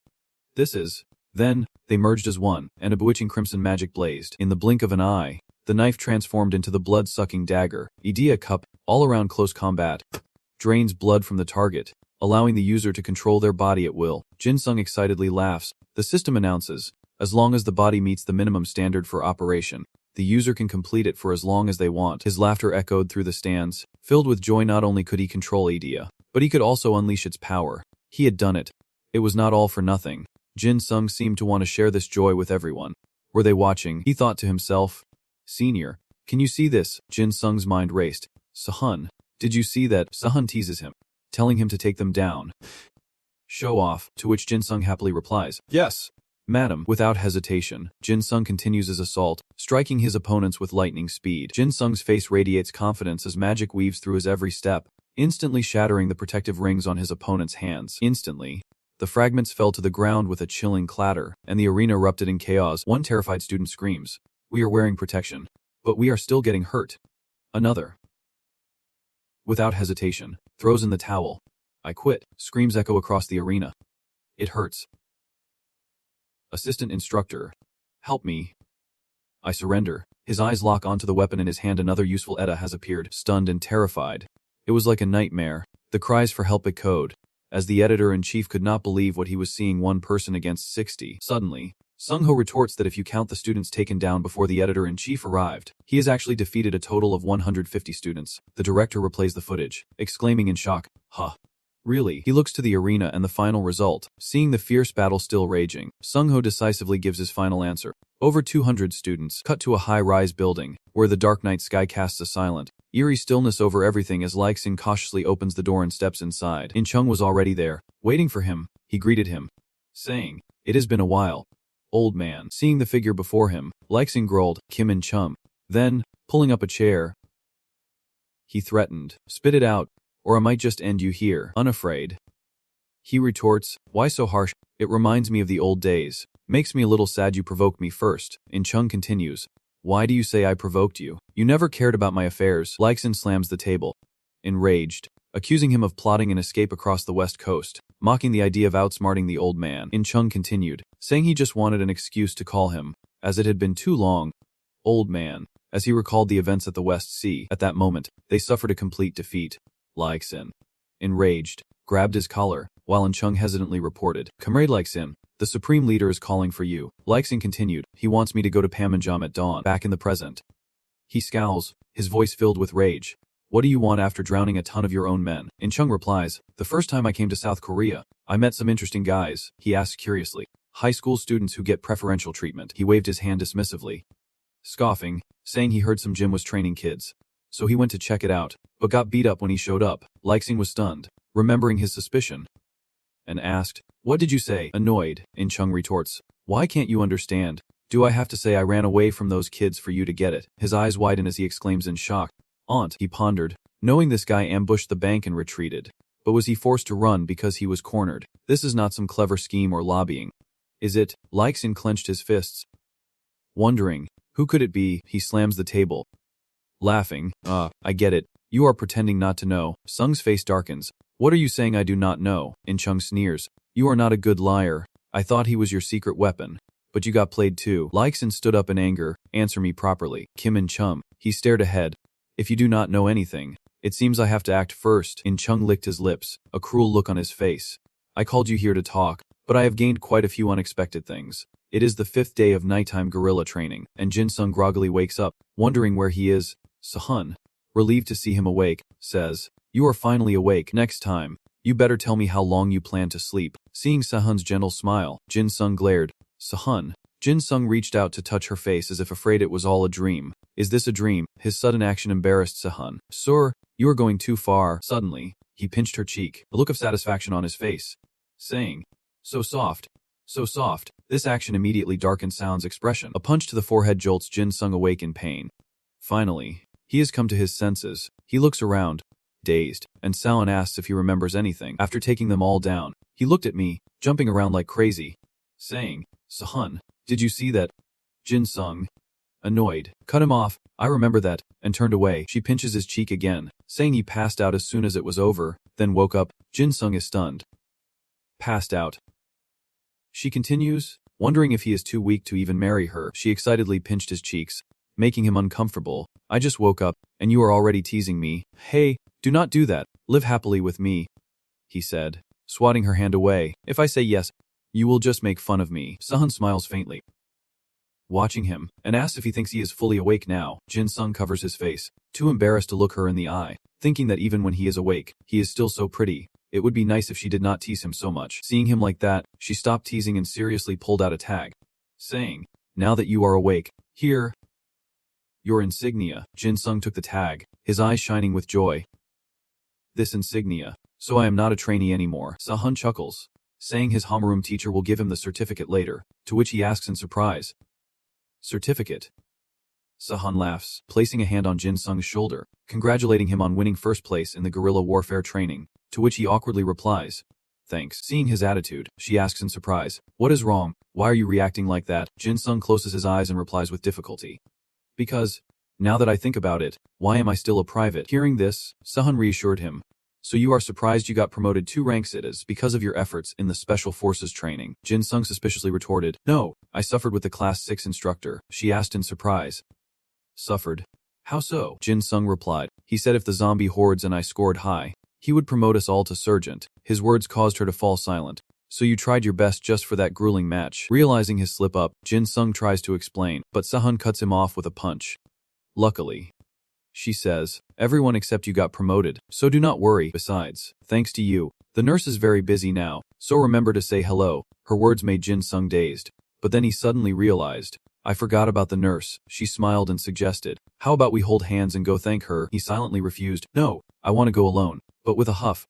"This is..." Then, they merged as one, and a bewitching crimson magic blazed. In the blink of an eye, the knife transformed into the blood-sucking dagger, Idea Cup, all-around close combat. Drains blood from the target, allowing the user to control their body at will. Jin Sung excitedly laughs. The system announces, as long as the body meets the minimum standard for operation, the user can complete it for as long as they want. His laughter echoed through the stands. Filled with joy, not only could he control idea, but he could also unleash its power. He had done it. It was not all for nothing. Jin Sung seemed to want to share this joy with everyone. Were they watching? He thought to himself. Senior, can you see this? Jin Sung's mind raced. Sahan, did you see that? Sahan teases him, telling him to take them down. Show off, to which Jin Sung happily replies, yes, madam. Without hesitation, Jin Sung continues his assault, striking his opponents with lightning speed. Jin Sung's face radiates confidence as magic weaves through his every step, instantly shattering the protective rings on his opponent's hands. Instantly, the fragments fell to the ground with a chilling clatter, and the arena erupted in chaos. One terrified student screams, "We are wearing protection, but we are still getting hurt." Another, without hesitation, throws in the towel. "I quit." Screams echo across the arena. "It hurts." Assistant instructor, "Help me." "I surrender." His eyes lock onto the weapon in his hand. Another useful Edda has appeared, stunned and terrified. It was like a nightmare. The cries for help echoed, as the editor-in-chief could not believe what he was seeing. One person against 60. Suddenly, Sung-ho retorts that if you count the students taken down before the editor-in-chief arrived, he has actually defeated a total of 150 students. The director replays the footage, exclaiming in shock, "Huh. Really?" He looks to the arena and the final result. Seeing the fierce battle still raging, Sung-ho decisively gives his final answer. Over 200 students. Cut to a high-rise building, where the dark night sky casts a silent, eerie stillness over everything as Leixin cautiously opens the door and steps inside. In Chung was already there, waiting for him. He greeted him, saying, "It has been a while, old man." Seeing the figure before him, Leixin growled, "Kim and Chum." Then, pulling up a chair, he threatened, "Spit it out, or I might just end you here." Unafraid, he retorts, "Why so harsh? It reminds me of the old days. Makes me a little sad you provoked me first." In Chung continues, "Why do you say I provoked you? You never cared about my affairs." Leixin slams the table, enraged, accusing him of plotting an escape across the west coast, mocking the idea of outsmarting the old man. In Chung continued, saying he just wanted an excuse to call him, as it had been too long, old man, as he recalled the events at the West Sea. At that moment, they suffered a complete defeat. Leixin, enraged, grabbed his collar, while In Chung hesitantly reported, "Comrade Leixin, the supreme leader is calling for you." Leixin continued, "He wants me to go to Panmunjom at dawn." Back in the present, he scowls, his voice filled with rage. "What do you want after drowning a ton of your own men?" In Chung replies, "The first time I came to South Korea, I met some interesting guys." He asks curiously, "High school students who get preferential treatment?" He waved his hand dismissively, scoffing, saying he heard some gym was training kids. So he went to check it out, but got beat up when he showed up. Leixin was stunned, remembering his suspicion, and asked, "What did you say?" Annoyed, In Chung retorts, "Why can't you understand? Do I have to say I ran away from those kids for you to get it?" His eyes widen as he exclaims in shock, "Aunt," he pondered, knowing this guy ambushed the bank and retreated. But was he forced to run because he was cornered? This is not some clever scheme or lobbying, is it? Leixin clenched his fists, wondering, who could it be? He slams the table, laughing, I get it. You are pretending not to know." Sung's face darkens. "What are you saying I do not know?" In Chung sneers, "You are not a good liar. I thought he was your secret weapon. But you got played too." Leixin stood up in anger, "Answer me properly." Kim and Chum. He stared ahead. "If you do not know anything, it seems I have to act first." In Chung licked his lips, a cruel look on his face. "I called you here to talk, but I have gained quite a few unexpected things. It is the 5th day of nighttime guerrilla training." And Jin Sung groggily wakes up, wondering where he is. Sahan, relieved to see him awake, says, "You are finally awake. Next time, you better tell me how long you plan to sleep." Seeing Sahan's gentle smile, Jin Sung glared. "Sahan." Jin Sung reached out to touch her face as if afraid it was all a dream. "Is this a dream?" His sudden action embarrassed Sahan. "Sir, you are going too far." Suddenly, he pinched her cheek, a look of satisfaction on his face, saying, "So soft. So soft." This action immediately darkened Sound's expression. A punch to the forehead jolts Jin Sung awake in pain. Finally, he has come to his senses. He looks around, dazed, and Sound asks if he remembers anything. After taking them all down, he looked at me, jumping around like crazy, saying, "Sahan, did you see that?" Jin Sung, annoyed, cut him off. "I remember that," and turned away. She pinches his cheek again, saying he passed out as soon as it was over, then woke up. Jin Sung is stunned. Passed out. She continues, wondering if he is too weak to even marry her. She excitedly pinched his cheeks, making him uncomfortable. I just woke up, and you are already teasing me. Hey, do not do that. Live happily with me, he said, swatting her hand away. If I say yes, you will just make fun of me. Sahan smiles faintly, watching him, and asks if he thinks he is fully awake now. Jin Sung covers his face, too embarrassed to look her in the eye, thinking that even when he is awake, he is still so pretty. It would be nice if she did not tease him so much. Seeing him like that, she stopped teasing and seriously pulled out a tag, saying, now that you are awake, here, your insignia. Jin Sung took the tag, his eyes shining with joy. This insignia. So I am not a trainee anymore. Sahan chuckles, saying his homeroom teacher will give him the certificate later, to which he asks in surprise, certificate? Sahan laughs, placing a hand on Jin Sung's shoulder, congratulating him on winning first place in the guerrilla warfare training, to which he awkwardly replies, thanks. Seeing his attitude, she asks in surprise, what is wrong? Why are you reacting like that? Jin Sung closes his eyes and replies with difficulty, because, now that I think about it, why am I still a private? Hearing this, Sahan reassured him, so you are surprised you got promoted 2 ranks? It is because of your efforts in the special forces training. Jin Sung suspiciously retorted, no, I suffered with the class 6 instructor. She asked in surprise, suffered? How so? Jin Sung replied, he said if the zombie hordes and I scored high, he would promote us all to sergeant. His words caused her to fall silent. So you tried your best just for that grueling match. Realizing his slip up, Jin Sung tries to explain, but Sahan cuts him off with a punch. Luckily, she says, everyone except you got promoted, so do not worry. Besides, thanks to you, the nurse is very busy now, so remember to say hello. Her words made Jin Sung dazed, but then he suddenly realized, I forgot about the nurse. She smiled and suggested, how about we hold hands and go thank her? He silently refused, no, I want to go alone, but with a huff.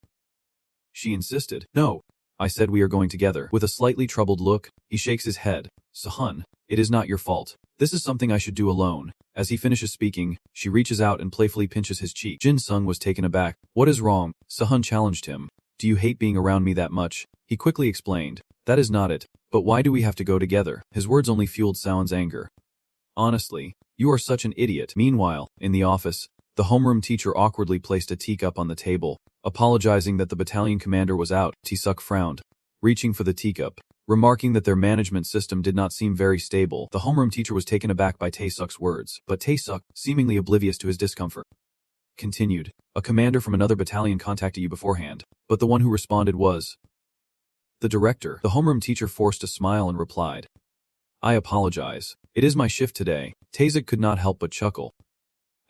She insisted, no, I said we are going together. With a slightly troubled look, he shakes his head, Sahan, it is not your fault. This is something I should do alone. As he finishes speaking, she reaches out and playfully pinches his cheek. Jin Sung was taken aback. What is wrong? Sahan challenged him. Do you hate being around me that much? He quickly explained, that is not it, but why do we have to go together? His words only fueled Sahan's anger. Honestly, you are such an idiot. Meanwhile, in the office, the homeroom teacher awkwardly placed a teacup on the table, apologizing that the battalion commander was out. Tae-suk frowned, reaching for the teacup, remarking that their management system did not seem very stable. The homeroom teacher was taken aback by Tae-suk's words, but Tae-suk, seemingly oblivious to his discomfort, continued, a commander from another battalion contacted you beforehand, but the one who responded was the director. The homeroom teacher forced a smile and replied, I apologize. It is my shift today. Tae-suk could not help but chuckle.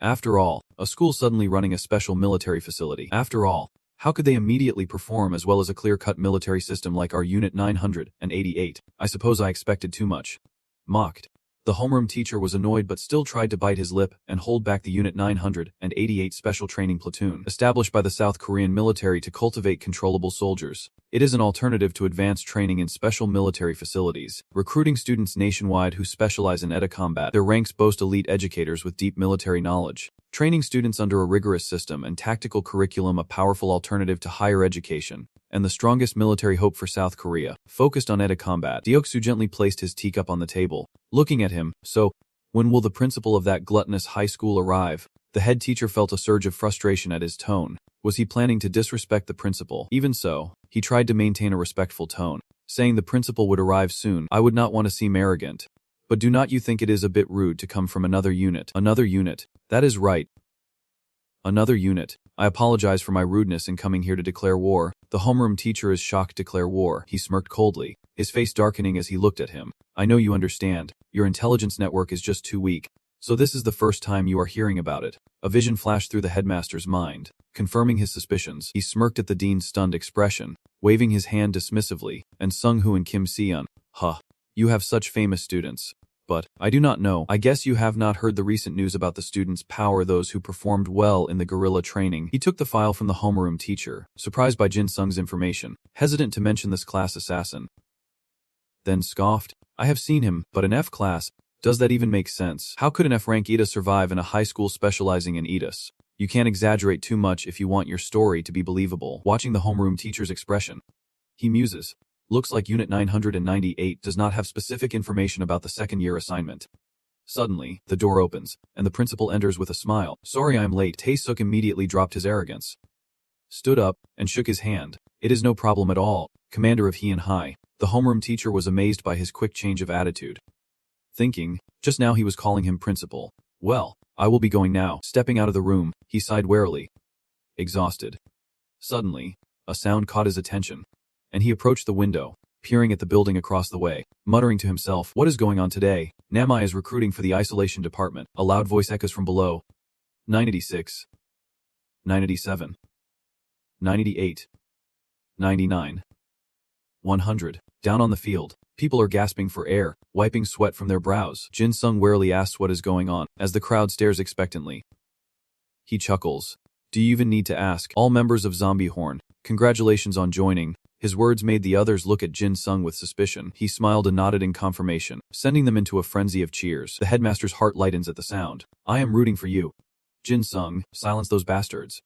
After all, a school suddenly running a special military facility. After all, how could they immediately perform as well as a clear-cut military system like our Unit 988? I suppose I expected too much. Mocked. The homeroom teacher was annoyed but still tried to bite his lip and hold back the Unit 988 Special Training Platoon, established by the South Korean military to cultivate controllable soldiers. It is an alternative to advanced training in special military facilities, recruiting students nationwide who specialize in combat. Their ranks boast elite educators with deep military knowledge, training students under a rigorous system and tactical curriculum, a powerful alternative to higher education, and the strongest military hope for South Korea, focused on combat. Deoksu gently placed his teacup on the table, looking at him. So, when will the principal of that gluttonous high school arrive? The head teacher felt a surge of frustration at his tone. Was he planning to disrespect the principal? Even so, he tried to maintain a respectful tone, saying the principal would arrive soon. I would not want to seem arrogant, but do not you think it is a bit rude to come from another unit? Another unit. That is right. Another unit. I apologize for my rudeness in coming here to declare war. The homeroom teacher is shocked. Declare war. He smirked coldly, his face darkening as he looked at him. I know you understand. Your intelligence network is just too weak. So this is the first time you are hearing about it. A vision flashed through the headmaster's mind, confirming his suspicions. He smirked at the dean's stunned expression, waving his hand dismissively, and Sung-hoo and Kim Sahan, huh, you have such famous students. But, I do not know. I guess you have not heard the recent news about the students' power, those who performed well in the guerrilla training. He took the file from the homeroom teacher, surprised by Jin Sung's information, hesitant to mention this class assassin. Then scoffed, I have seen him, but an F class. Does that even make sense? How could an F-rank ETA survive in a high school specializing in ETAs? You can't exaggerate too much if you want your story to be believable. Watching the homeroom teacher's expression, he muses. Looks like Unit 998 does not have specific information about the second-year assignment. Suddenly, the door opens, and the principal enters with a smile. Sorry I'm late. Tae-suk immediately dropped his arrogance, stood up, and shook his hand. It is no problem at all, Commander of Heian High. The homeroom teacher was amazed by his quick change of attitude, thinking, just now he was calling him principal. Well, I will be going now. Stepping out of the room, he sighed wearily. Exhausted. Suddenly, a sound caught his attention, and he approached the window, peering at the building across the way, muttering to himself, what is going on today? Namai is recruiting for the isolation department. A loud voice echoes from below. 986. 987. 988. 99. 100. Down on the field, people are gasping for air, wiping sweat from their brows. Jin Sung warily asks what is going on, as the crowd stares expectantly. He chuckles. Do you even need to ask? All members of Zombie Horn, congratulations on joining. His words made the others look at Jin Sung with suspicion. He smiled and nodded in confirmation, sending them into a frenzy of cheers. The headmaster's heart lightens at the sound. I am rooting for you. Jin Sung, silence those bastards.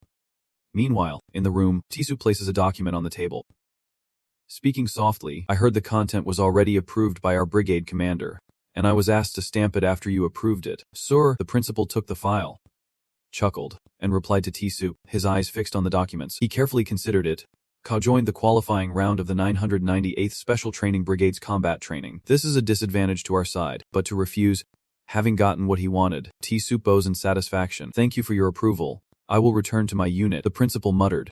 Meanwhile, in the room, Tisu places a document on the table. Speaking softly, I heard the content was already approved by our brigade commander, and I was asked to stamp it after you approved it. Sir, the principal took the file. Chuckled, and replied to Tisu, his eyes fixed on the documents. He carefully considered it. Ka joined the qualifying round of the 998th Special Training Brigade's combat training. This is a disadvantage to our side, but to refuse, having gotten what he wanted, Tisu bows in satisfaction. Thank you for your approval. I will return to my unit, the principal muttered.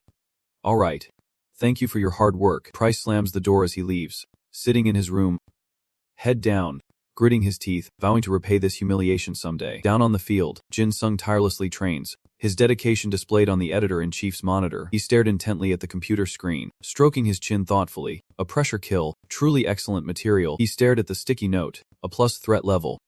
All right. Thank you for your hard work. Price slams the door as he leaves, sitting in his room, head down, gritting his teeth, vowing to repay this humiliation someday. Down on the field, Jin Sung tirelessly trains, his dedication displayed on the editor-in-chief's monitor. He stared intently at the computer screen, stroking his chin thoughtfully. A pressure kill, truly excellent material. He stared at the sticky note, a plus threat level,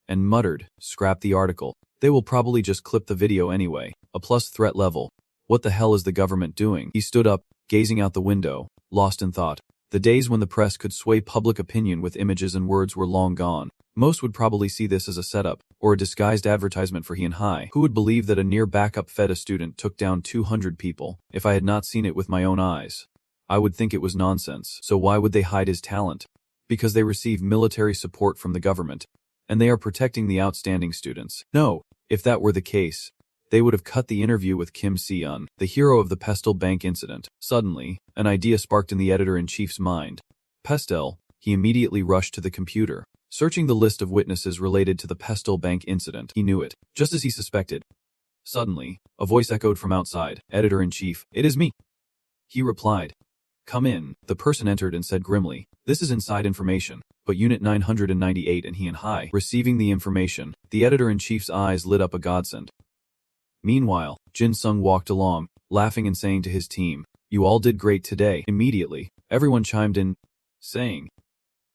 and muttered, scrap the article. They will probably just clip the video anyway. A plus threat level. What the hell is the government doing? He stood up, gazing out the window, lost in thought. The days when the press could sway public opinion with images and words were long gone. Most would probably see this as a setup, or a disguised advertisement for He and Hai. Who would believe that a near backup feta student took down 200 people? If I had not seen it with my own eyes, I would think it was nonsense. So why would they hide his talent? Because they receive military support from the government, and they are protecting the outstanding students. No, if that were the case, they would have cut the interview with Kim Sahan, the hero of the Pestle Bank incident. Suddenly, an idea sparked in the editor-in-chief's mind. Pestle, he immediately rushed to the computer, searching the list of witnesses related to the Pestle Bank incident. He knew it, just as he suspected. Suddenly, a voice echoed from outside. Editor-in-chief, it is me. He replied. Come in. The person entered and said grimly, this is inside information, but Unit 998 and He and Hai. Receiving the information, the editor-in-chief's eyes lit up a godsend. Meanwhile, Jin Sung walked along, laughing and saying to his team, you all did great today. Immediately, everyone chimed in, saying,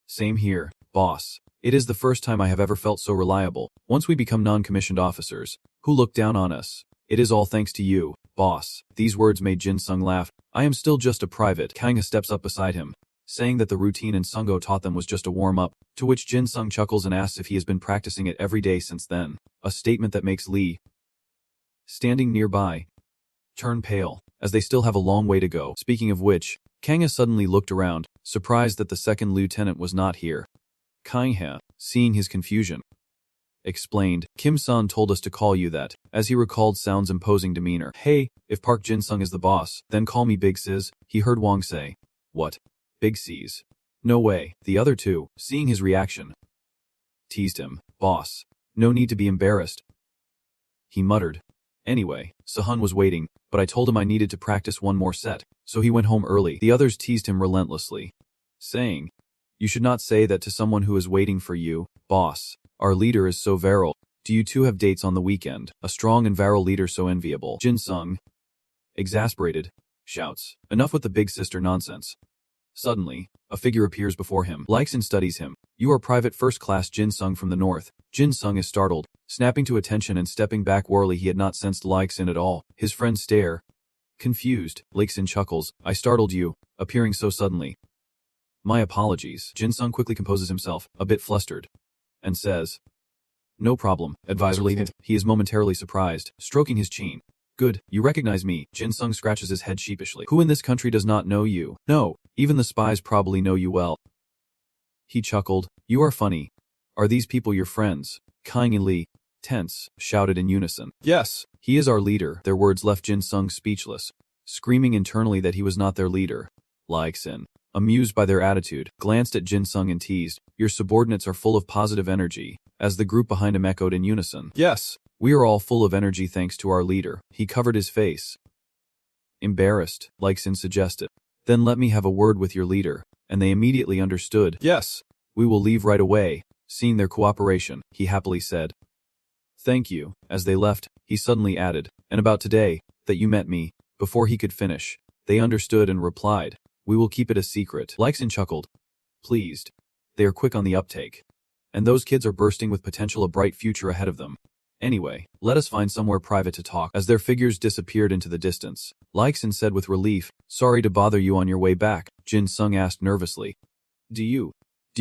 same here, boss. It is the first time I have ever felt so reliable. Once we become non-commissioned officers, who look down on us, it is all thanks to you, boss. These words made Jin Sung laugh. I am still just a private. Kanga steps up beside him, saying that the routine and Sungo taught them was just a warm-up, to which Jin Sung chuckles and asks if he has been practicing it every day since then, a statement that makes Lee, standing nearby, turn pale, as they still have a long way to go. Speaking of which, Kanga suddenly looked around, surprised that the second lieutenant was not here. Kangha, seeing his confusion, explained, Kim Sahan told us to call you that, as he recalled Sound's imposing demeanor. Hey, if Park Jin Sung is the boss, then call me Big Sis, he heard Wong say. What? Big Sis? No way. The other two, seeing his reaction, teased him. Boss, no need to be embarrassed. He muttered. Anyway, Sahan was waiting, but I told him I needed to practice one more set, so he went home early. The others teased him relentlessly, saying, you should not say that to someone who is waiting for you, boss. Our leader is so virile. Do you two have dates on the weekend? A strong and virile leader so enviable. Jin Sung, exasperated, shouts, enough with the big sister nonsense. Suddenly, a figure appears before him. Likes and studies him. You are Private First Class Jin Sung from the north. Jin Sung is startled, snapping to attention and stepping back warily. He had not sensed Likes in at all. His friends stare, confused. Likes chuckles. I startled you, appearing so suddenly. My apologies. Jin Sung quickly composes himself, a bit flustered, and says, no problem, advisor Lee. He is momentarily surprised, stroking his chin. Good, you recognize me. Jin Sung scratches his head sheepishly. Who in this country does not know you? No, even the spies probably know you well. He chuckled. You are funny. Are these people your friends? Kang and Lee, tense, shouted in unison. Yes, he is our leader. Their words left Jin Sung speechless, screaming internally that he was not their leader. Leixin, amused by their attitude, glanced at Jin Sung and teased, your subordinates are full of positive energy, as the group behind him echoed in unison. Yes, we are all full of energy thanks to our leader. He covered his face. Embarrassed, Leixin suggested. Then let me have a word with your leader, and they immediately understood. Yes, we will leave right away. Seeing their cooperation, he happily said. Thank you. As they left, he suddenly added, and about today, that you met me. Before he could finish, they understood and replied, we will keep it a secret. Leixin chuckled. Pleased. They are quick on the uptake. And those kids are bursting with potential, a bright future ahead of them. Anyway, let us find somewhere private to talk. As their figures disappeared into the distance, Leixin said with relief, sorry to bother you on your way back. Jin Sung asked nervously. Do you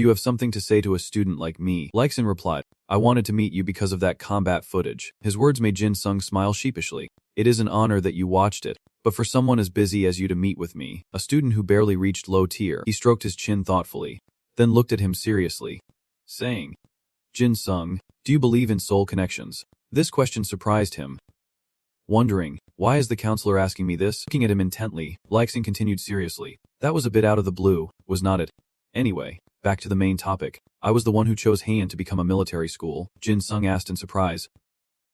have something to say to a student like me? Leixin replied, I wanted to meet you because of that combat footage. His words made Jin Sung smile sheepishly. It is an honor that you watched it, but for someone as busy as you to meet with me, a student who barely reached low tier, he stroked his chin thoughtfully, then looked at him seriously, saying, Jin Sung, do you believe in soul connections? This question surprised him. Wondering, why is the counselor asking me this? Looking at him intently, Leixin continued seriously, that was a bit out of the blue, was not it? Anyway, back to the main topic. I was the one who chose Heian to become a military school, Jin Sung asked in surprise.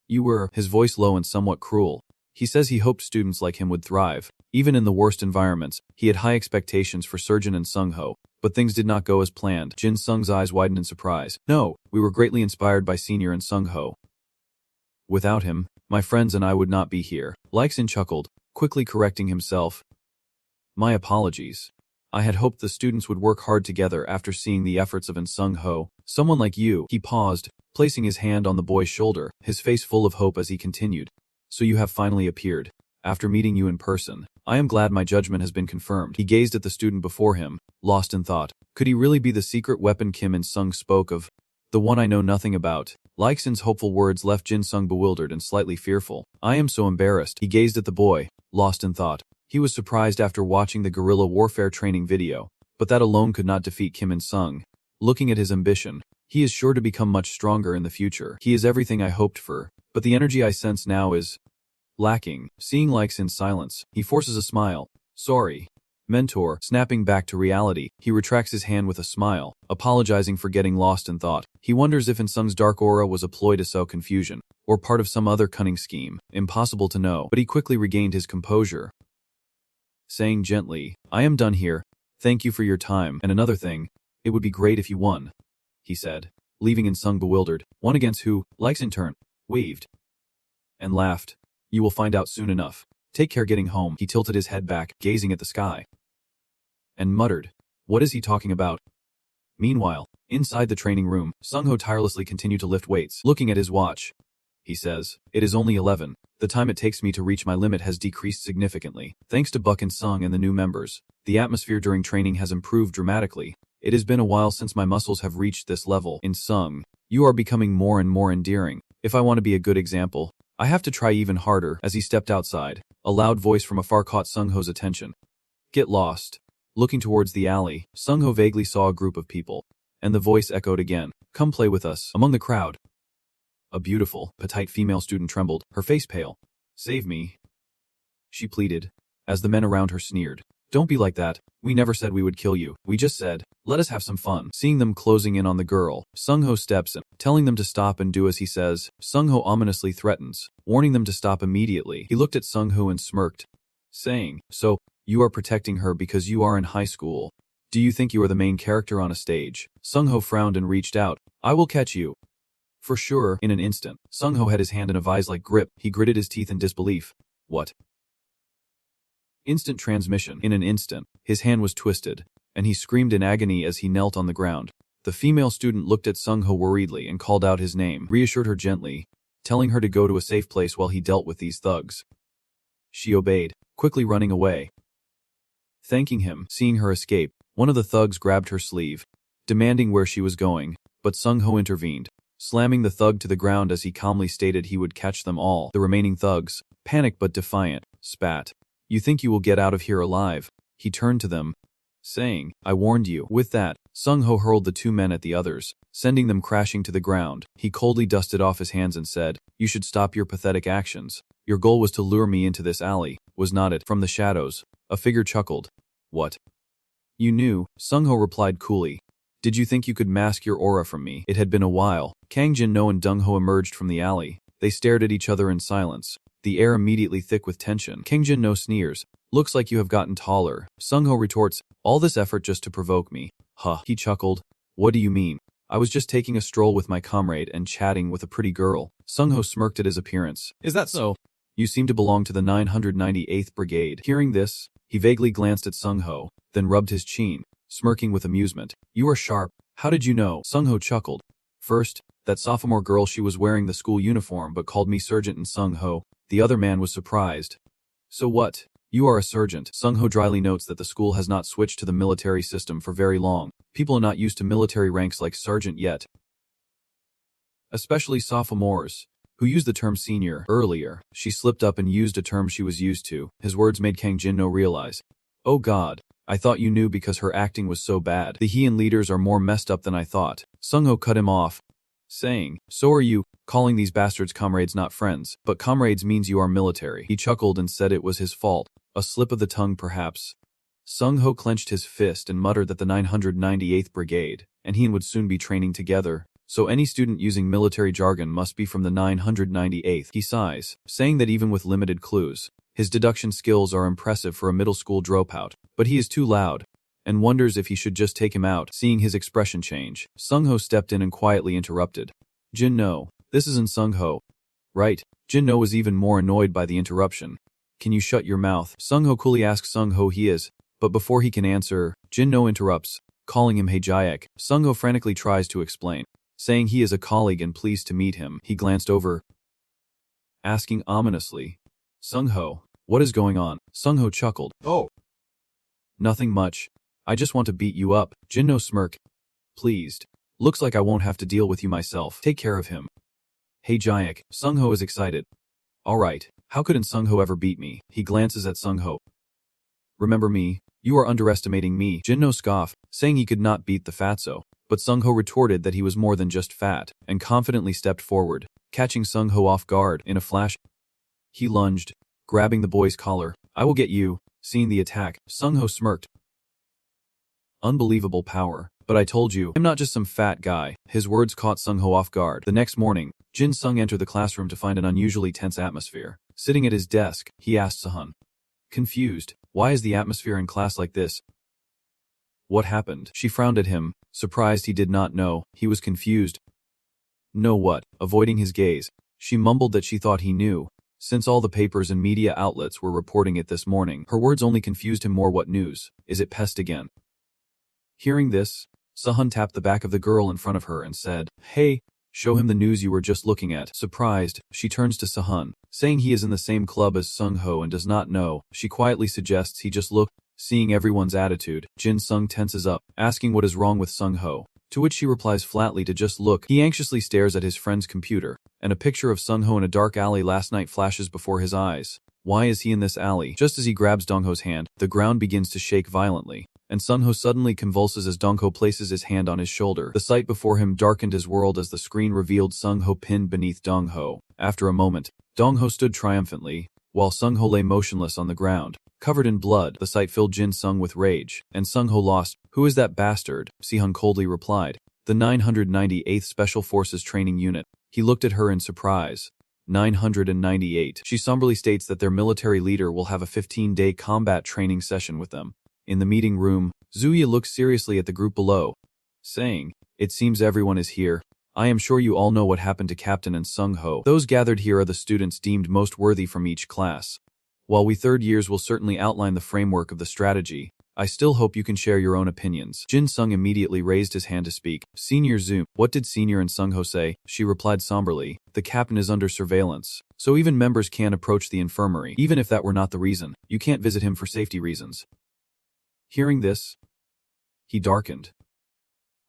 You were, his voice low and somewhat cruel. He says he hoped students like him would thrive. Even in the worst environments, he had high expectations for Surgeon and Sung Ho, but things did not go as planned. Jin Sung's eyes widened in surprise. No, we were greatly inspired by Senior and Sung Ho. Without him, my friends and I would not be here. Leixin chuckled, quickly correcting himself. My apologies. I had hoped the students would work hard together after seeing the efforts of Sung Ho. Someone like you. He paused, placing his hand on the boy's shoulder, his face full of hope as he continued. So you have finally appeared. After meeting you in person, I am glad my judgment has been confirmed. He gazed at the student before him, lost in thought. Could he really be the secret weapon Kim and Sung spoke of? The one I know nothing about. Leixin's hopeful words left Jin Sung bewildered and slightly fearful. I am so embarrassed. He gazed at the boy, lost in thought. He was surprised after watching the guerrilla warfare training video, but that alone could not defeat Kim and Sung. Looking at his ambition, he is sure to become much stronger in the future. He is everything I hoped for, but the energy I sense now is lacking. Seeing Leixin's silence, he forces a smile. Sorry. Mentor, snapping back to reality, he retracts his hand with a smile, apologizing for getting lost in thought. He wonders if Sung's dark aura was a ploy to sow confusion, or part of some other cunning scheme. Impossible to know, but he quickly regained his composure. Saying gently, I am done here. Thank you for your time, and another thing, it would be great if you won, he said, leaving Sung bewildered. Won against who? Leixin turned, waved, and laughed. You will find out soon enough. Take care getting home. He tilted his head back, gazing at the sky, and muttered, what is he talking about? Meanwhile, inside the training room, Sung Ho tirelessly continued to lift weights. Looking at his watch, he says, it is only 11. The time it takes me to reach my limit has decreased significantly. Thanks to Buck and Sung and the new members, the atmosphere during training has improved dramatically. It has been a while since my muscles have reached this level. In Sung, you are becoming more and more endearing. If I want to be a good example, I have to try even harder. As he stepped outside, a loud voice from afar caught Sung Ho's attention. Get lost. Looking towards the alley, Sung Ho vaguely saw a group of people, and the voice echoed again. Come play with us. Among the crowd, a beautiful, petite female student trembled, her face pale. Save me, she pleaded, as the men around her sneered. Don't be like that. We never said we would kill you. We just said, let us have some fun. Seeing them closing in on the girl, Sung Ho steps in, telling them to stop and do as he says. Sung Ho ominously threatens, warning them to stop immediately. He looked at Sung Ho and smirked, saying, so, you are protecting her because you are in high school. Do you think you are the main character on a stage? Sung Ho frowned and reached out. I will catch you. For sure. In an instant, Sung Ho had his hand in a vise-like grip. He gritted his teeth in disbelief. What? Instant transmission. In an instant, his hand was twisted, and he screamed in agony as he knelt on the ground. The female student looked at Sung Ho worriedly and called out his name, reassured her gently, telling her to go to a safe place while he dealt with these thugs. She obeyed, quickly running away. Thanking him, seeing her escape, one of the thugs grabbed her sleeve, demanding where she was going, but Sung Ho intervened, slamming the thug to the ground as he calmly stated he would catch them all. The remaining thugs, panicked but defiant, spat. You think you will get out of here alive? He turned to them, saying, I warned you. With that, Sung Ho hurled the two men at the others, sending them crashing to the ground. He coldly dusted off his hands and said, you should stop your pathetic actions. Your goal was to lure me into this alley, was not it? From the shadows, a figure chuckled. What? You knew, Sung Ho replied coolly. Did you think you could mask your aura from me? It had been a while. Kang Jin-no and Dong-ho emerged from the alley. They stared at each other in silence, the air immediately thick with tension. Kang Jin-no sneers. Looks like you have gotten taller. Sung-ho retorts, all this effort just to provoke me. Huh. He chuckled. What do you mean? I was just taking a stroll with my comrade and chatting with a pretty girl. Sung-ho smirked at his appearance. Is that so? You seem to belong to the 998th Brigade. Hearing this, he vaguely glanced at Sung-ho, then rubbed his chin, smirking with amusement. You are sharp. How did you know? Sung-ho chuckled. First, that sophomore girl, she was wearing the school uniform but called me Sergeant, and Sung-ho. The other man was surprised. So what? You are a sergeant. Sung-ho dryly notes that the school has not switched to the military system for very long. People are not used to military ranks like sergeant yet. Especially sophomores, who used the term senior. Earlier, she slipped up and used a term she was used to. His words made Kang Jin-no realize. Oh god, I thought you knew because her acting was so bad. The Heian leaders are more messed up than I thought. Sung-ho cut him off, saying, so are you, calling these bastards comrades not friends. But comrades means you are military. He chuckled and said it was his fault. A slip of the tongue perhaps. Sung-ho clenched his fist and muttered that the 998th Brigade and he would soon be training together, so any student using military jargon must be from the 998th. He sighs, saying that even with limited clues, his deduction skills are impressive for a middle school dropout, but he is too loud, and wonders if he should just take him out. Seeing his expression change, Sung-ho stepped in and quietly interrupted. Jin-no, this isn't Sung-ho. Right? Jin-no was even more annoyed by the interruption. Can you shut your mouth? Sung-ho coolly asks Sung-ho he is, but before he can answer, Jin-no interrupts, calling him Hey Jaek. Sung-ho frantically tries to explain, saying he is a colleague and pleased to meet him. He glanced over, asking ominously, Sung-ho, what is going on? Sung-ho chuckled. Oh. Nothing much. I just want to beat you up. Jin-no smirked. Pleased. Looks like I won't have to deal with you myself. Take care of him. Hey Jaek. Sung-ho is excited. Alright, how couldn't Sung-ho ever beat me? He glances at Sung-ho. Remember me? You are underestimating me. Jin-no scoffed, saying he could not beat the fatso. But Sung-ho retorted that he was more than just fat, and confidently stepped forward, catching Sung-ho off guard. In a flash, he lunged, grabbing the boy's collar. I will get you. Seeing the attack, Sung-ho smirked. Unbelievable power. But I told you, I'm not just some fat guy. His words caught Sung-ho off guard. The next morning, Jin-sung entered the classroom to find an unusually tense atmosphere. Sitting at his desk, he asked Sahan. Confused, why is the atmosphere in class like this? What happened? She frowned at him, surprised he did not know. He was confused. Know what? Avoiding his gaze, she mumbled that she thought he knew, since all the papers and media outlets were reporting it this morning. Her words only confused him more. What news? Is it pest again? Hearing this, Sahan tapped the back of the girl in front of her and said, Hey, show him the news you were just looking at. Surprised, she turns to Sahan, saying he is in the same club as Sung-ho and does not know. She quietly suggests he just look. Seeing everyone's attitude, Jin-sung tenses up, asking what is wrong with Sung-ho, to which she replies flatly to just look. He anxiously stares at his friend's computer, and a picture of Sung-ho in a dark alley last night flashes before his eyes. Why is he in this alley? Just as he grabs Dong-ho's hand, the ground begins to shake violently, and Sung-ho suddenly convulses as Dong-ho places his hand on his shoulder. The sight before him darkened his world as the screen revealed Sung-ho pinned beneath Dong-ho. After a moment, Dong-ho stood triumphantly, while Sung-ho lay motionless on the ground, covered in blood. The sight filled Jin-sung with rage, and Sung-ho lost. Who is that bastard? Sihun coldly replied. The 998th Special Forces Training Unit. He looked at her in surprise. 998. She somberly states that their military leader will have a 15-day combat training session with them. In the meeting room, Zuya looks seriously at the group below, saying, It seems everyone is here. I am sure you all know what happened to Captain and Sung-ho. Those gathered here are the students deemed most worthy from each class. While we third years will certainly outline the framework of the strategy, I still hope you can share your own opinions. Jin-sung immediately raised his hand to speak. Senior Zoom. What did Senior and Sung-ho say? She replied somberly. The captain is under surveillance, so even members can't approach the infirmary. Even if that were not the reason, you can't visit him for safety reasons. Hearing this, he darkened.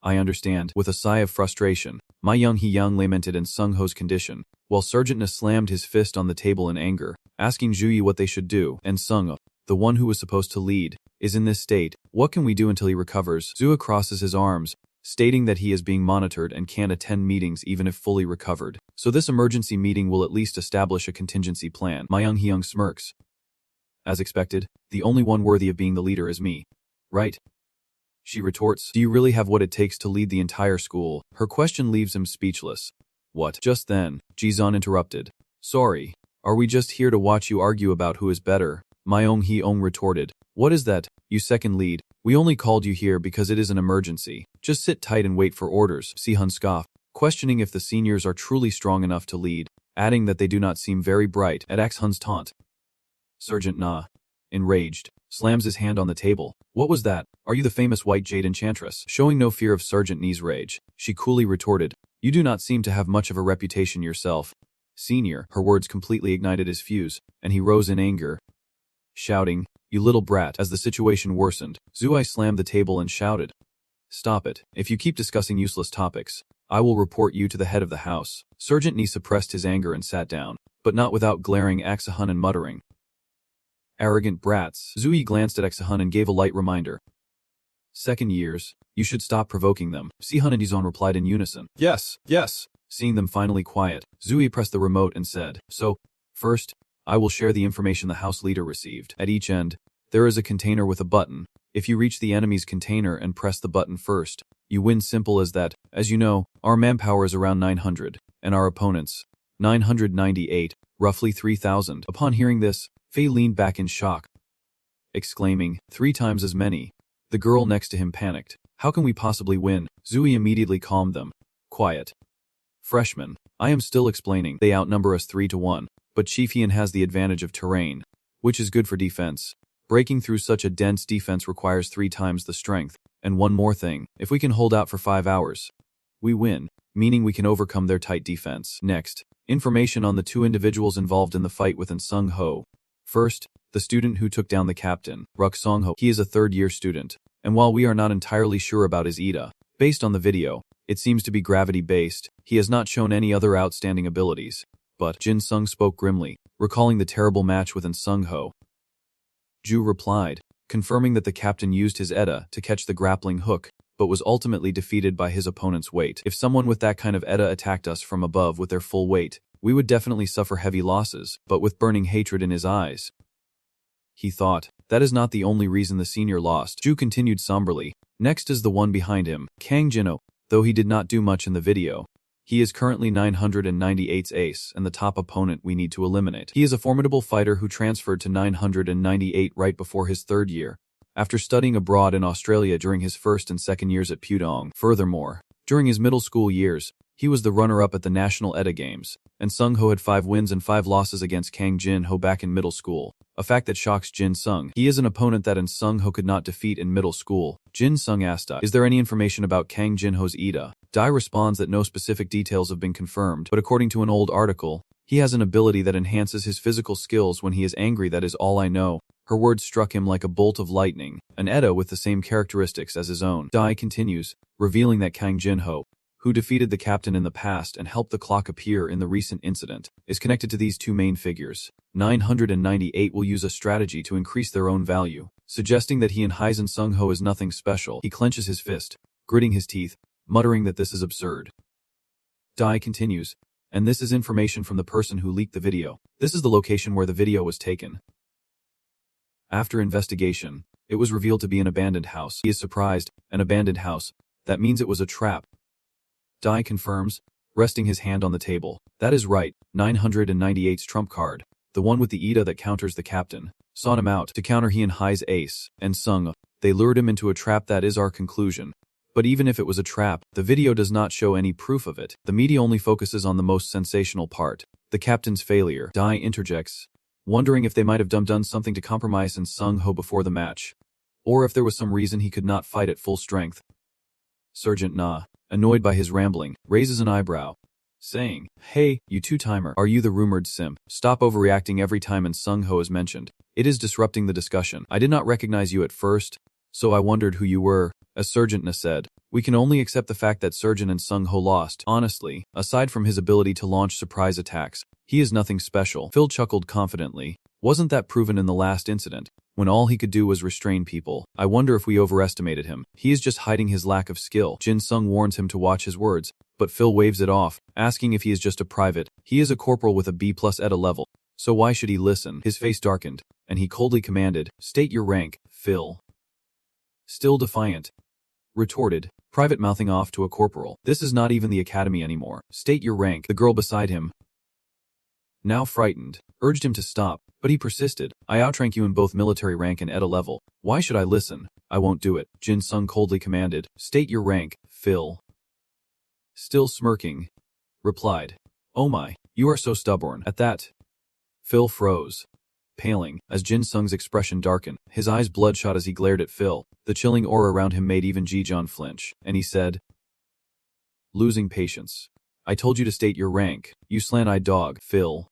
I understand. With a sigh of frustration, Ma Young-hee-young lamented in Sung-ho's condition, while Sergeant Na slammed his fist on the table in anger, asking Juyi what they should do. And Sung-ho, the one who was supposed to lead, is in this state. What can we do until he recovers? Zua crosses his arms, stating that he is being monitored and can't attend meetings even if fully recovered. So this emergency meeting will at least establish a contingency plan. Ma Young-hee-young smirks. As expected, the only one worthy of being the leader is me. Right? She retorts, do you really have what it takes to lead the entire school? Her question leaves him speechless. What? Just then, Jizan interrupted. Sorry, are we just here to watch you argue about who is better? Myung-hee-ong retorted. What is that, you second lead? We only called you here because it is an emergency. Just sit tight and wait for orders, Sihun scoffed, questioning if the seniors are truly strong enough to lead, adding that they do not seem very bright at Ax-hun's taunt. Sergeant Na, enraged, slams his hand on the table. What was that? Are you the famous White Jade Enchantress? Showing no fear of Sergeant Nee's rage, she coolly retorted, you do not seem to have much of a reputation yourself. Senior, her words completely ignited his fuse, and he rose in anger, shouting, you little brat. As the situation worsened, Zuai slammed the table and shouted, stop it. If you keep discussing useless topics, I will report you to the head of the house. Sergeant Nee suppressed his anger and sat down, but not without glaring at Ax-hun and muttering, arrogant brats. Zui glanced at Ax-hun and gave a light reminder. Second years, you should stop provoking them. Sihun and Izon replied in unison. Yes, yes. Seeing them finally quiet, Zui pressed the remote and said, so, first, I will share the information the house leader received. At each end, there is a container with a button. If you reach the enemy's container and press the button first, you win. Simple as that. As you know, our manpower is around 900, and our opponents, 998, roughly 3,000. Upon hearing this, Fei leaned back in shock, exclaiming, 3 times as many. The girl next to him panicked. How can we possibly win? Zui immediately calmed them. Quiet. Freshman, I am still explaining. They outnumber us 3-1, but Chief Hien has the advantage of terrain, which is good for defense. Breaking through such a dense defense requires 3 times the strength. And one more thing, if we can hold out for 5 hours, we win, meaning we can overcome their tight defense. Next, information on the 2 individuals involved in the fight with Sung Ho. First, the student who took down the captain, Ruk Song Ho. He is a third-year student, and while we are not entirely sure about his IDA, based on the video, it seems to be gravity-based. He has not shown any other outstanding abilities. But Jin Sung spoke grimly, recalling the terrible match with Sung Ho. Ju replied, confirming that the captain used his ETA to catch the grappling hook, but was ultimately defeated by his opponent's weight. If someone with that kind of ETA attacked us from above with their full weight, we would definitely suffer heavy losses, but with burning hatred in his eyes. He thought, that is not the only reason the senior lost. Ju continued somberly. Next is the one behind him, Kang Jinho. Though he did not do much in the video, he is currently 998's ace and the top opponent we need to eliminate. He is a formidable fighter who transferred to 998 right before his 3rd year, after studying abroad in Australia during his 1st and 2nd years at Pudong. Furthermore, during his middle school years, he was the runner-up at the National ETA Games, and Sung Ho had 5 wins and 5 losses against Kang Jin Ho back in middle school, a fact that shocks Jin Sung. He is an opponent that Sung Ho could not defeat in middle school. Jin Sung asked, is there any information about Kang Jin Ho's IDA? Dai responds that no specific details have been confirmed, but according to an old article, he has an ability that enhances his physical skills when he is angry. That is all I know. Her words struck him like a bolt of lightning, an ETA with the same characteristics as his own. Dai continues, revealing that Kang Jin Ho, who defeated the captain in the past and helped the clock appear in the recent incident, is connected to these 2 main figures. 998 will use a strategy to increase their own value, suggesting that he and Hyzen Sung Ho is nothing special. He clenches his fist, gritting his teeth, muttering that this is absurd. Dai continues, and this is information from the person who leaked the video. This is the location where the video was taken. After investigation, it was revealed to be an abandoned house. He is surprised, an abandoned house. That means it was a trap. Dai confirms, resting his hand on the table. That is right, 998's trump card, the one with the IDA that counters the captain, sought him out to counter he and Hai's ace, and Sung. They lured him into a trap. That is our conclusion. But even if it was a trap, the video does not show any proof of it. The media only focuses on the most sensational part, the captain's failure. Dai interjects, wondering if they might have done something to compromise Sung Ho before the match, or if there was some reason he could not fight at full strength. Sergeant Na, annoyed by his rambling, raises an eyebrow, saying, hey, you 2-timer, are you the rumored simp? Stop overreacting every time Sung Ho is mentioned. It is disrupting the discussion. I did not recognize you at first, so I wondered who you were. As Sergeant Na said, we can only accept the fact that Sergeant Sung Ho lost. Honestly, aside from his ability to launch surprise attacks, he is nothing special. Phil chuckled confidently. Wasn't that proven in the last incident, when all he could do was restrain people? I wonder if we overestimated him. He is just hiding his lack of skill. Jin Sung warns him to watch his words, but Phil waves it off, asking if he is just a private. He is a corporal with a B+ ETA level, so why should he listen? His face darkened, and he coldly commanded, state your rank, Phil. Still defiant, retorted, private mouthing off to a corporal. This is not even the academy anymore. State your rank. The girl beside him, now frightened, urged him to stop, but he persisted. I outrank you in both military rank and ETA level. Why should I listen? I won't do it. Jin Sung coldly commanded. State your rank, Phil. Still smirking, replied. Oh my, you are so stubborn. At that, Phil froze, paling, as Jin Sung's expression darkened, his eyes bloodshot as he glared at Phil. The chilling aura around him made even Ji-John flinch, and he said, losing patience. I told you to state your rank, you slant-eyed dog. Phil,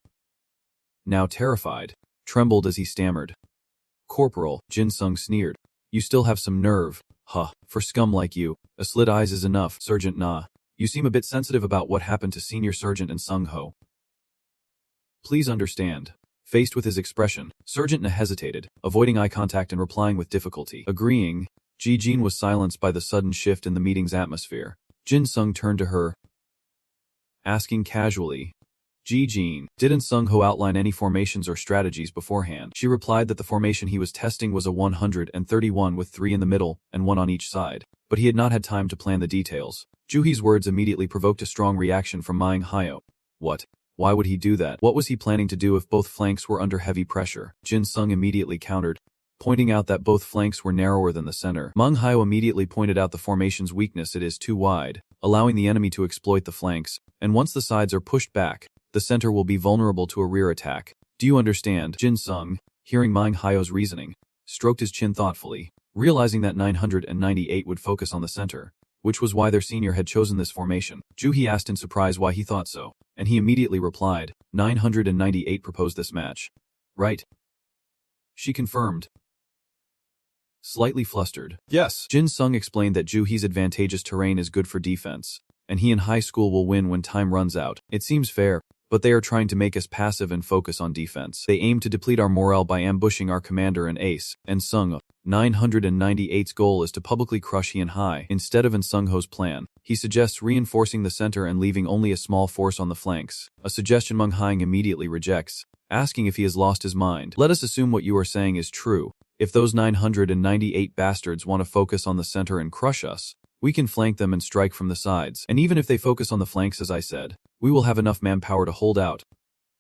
now terrified, trembled as he stammered. Corporal, Jin Sung sneered. You still have some nerve. Huh, for scum like you, a slit eyes is enough. Sergeant Na, you seem a bit sensitive about what happened to Senior Sergeant and Sung Ho. Please understand. Faced with his expression, Sergeant Na hesitated, avoiding eye contact and replying with difficulty. Agreeing, Ji-Jin was silenced by the sudden shift in the meeting's atmosphere. Jin Sung turned to her, asking casually, Ji-Jin, didn't Sung Ho outline any formations or strategies beforehand? She replied that the formation he was testing was a 131 with 3 in the middle and 1 on each side, but he had not had time to plan the details. Juhi's words immediately provoked a strong reaction from Mang Hyo. What? Why would he do that? What was he planning to do if both flanks were under heavy pressure? Jin Sung immediately countered, pointing out that both flanks were narrower than the center. Mang Hyo immediately pointed out the formation's weakness: it is too wide, allowing the enemy to exploit the flanks, and once the sides are pushed back, the center will be vulnerable to a rear attack. Do you understand? Jin Sung, hearing Mang Hyo's reasoning, stroked his chin thoughtfully, realizing that 998 would focus on the center, which was why their senior had chosen this formation. Juhi asked in surprise why he thought so, and he immediately replied, 998 proposed this match. Right? She confirmed, slightly flustered. Yes. Jin Sung explained that Juhi's advantageous terrain is good for defense, and he in high school will win when time runs out. It seems fair, but they are trying to make us passive and focus on defense. They aim to deplete our morale by ambushing our commander and ace, and Sung 998's goal is to publicly crush he and Hai. Instead of in Sung Ho's plan, he suggests reinforcing the center and leaving only a small force on the flanks, a suggestion Mang Haing immediately rejects, asking if he has lost his mind. Let us assume what you are saying is true. If those 998 bastards want to focus on the center and crush us, we can flank them and strike from the sides. And even if they focus on the flanks, as I said, we will have enough manpower to hold out.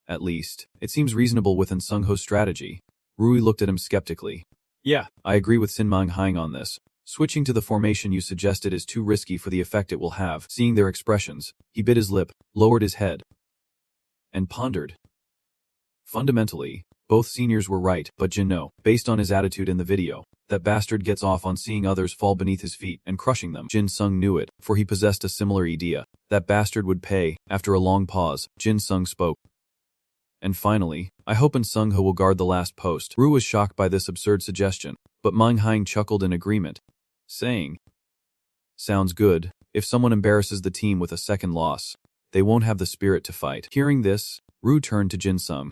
At least, it seems reasonable within Sung Ho's strategy. Rui looked at him skeptically. Yeah, I agree with Sin Mang Haing on this. Switching to the formation you suggested is too risky for the effect it will have. Seeing their expressions, he bit his lip, lowered his head, and pondered. Fundamentally, both seniors were right, but Jin No, based on his attitude in the video, that bastard gets off on seeing others fall beneath his feet and crushing them. Jin Sung knew it, for he possessed a similar idea. That bastard would pay. After a long pause, Jin Sung spoke. And finally, I hope Sung Ho will guard the last post. Ru was shocked by this absurd suggestion, but Mang Haing chuckled in agreement, saying, sounds good. If someone embarrasses the team with a second loss, they won't have the spirit to fight. Hearing this, Ru turned to Jin Sung,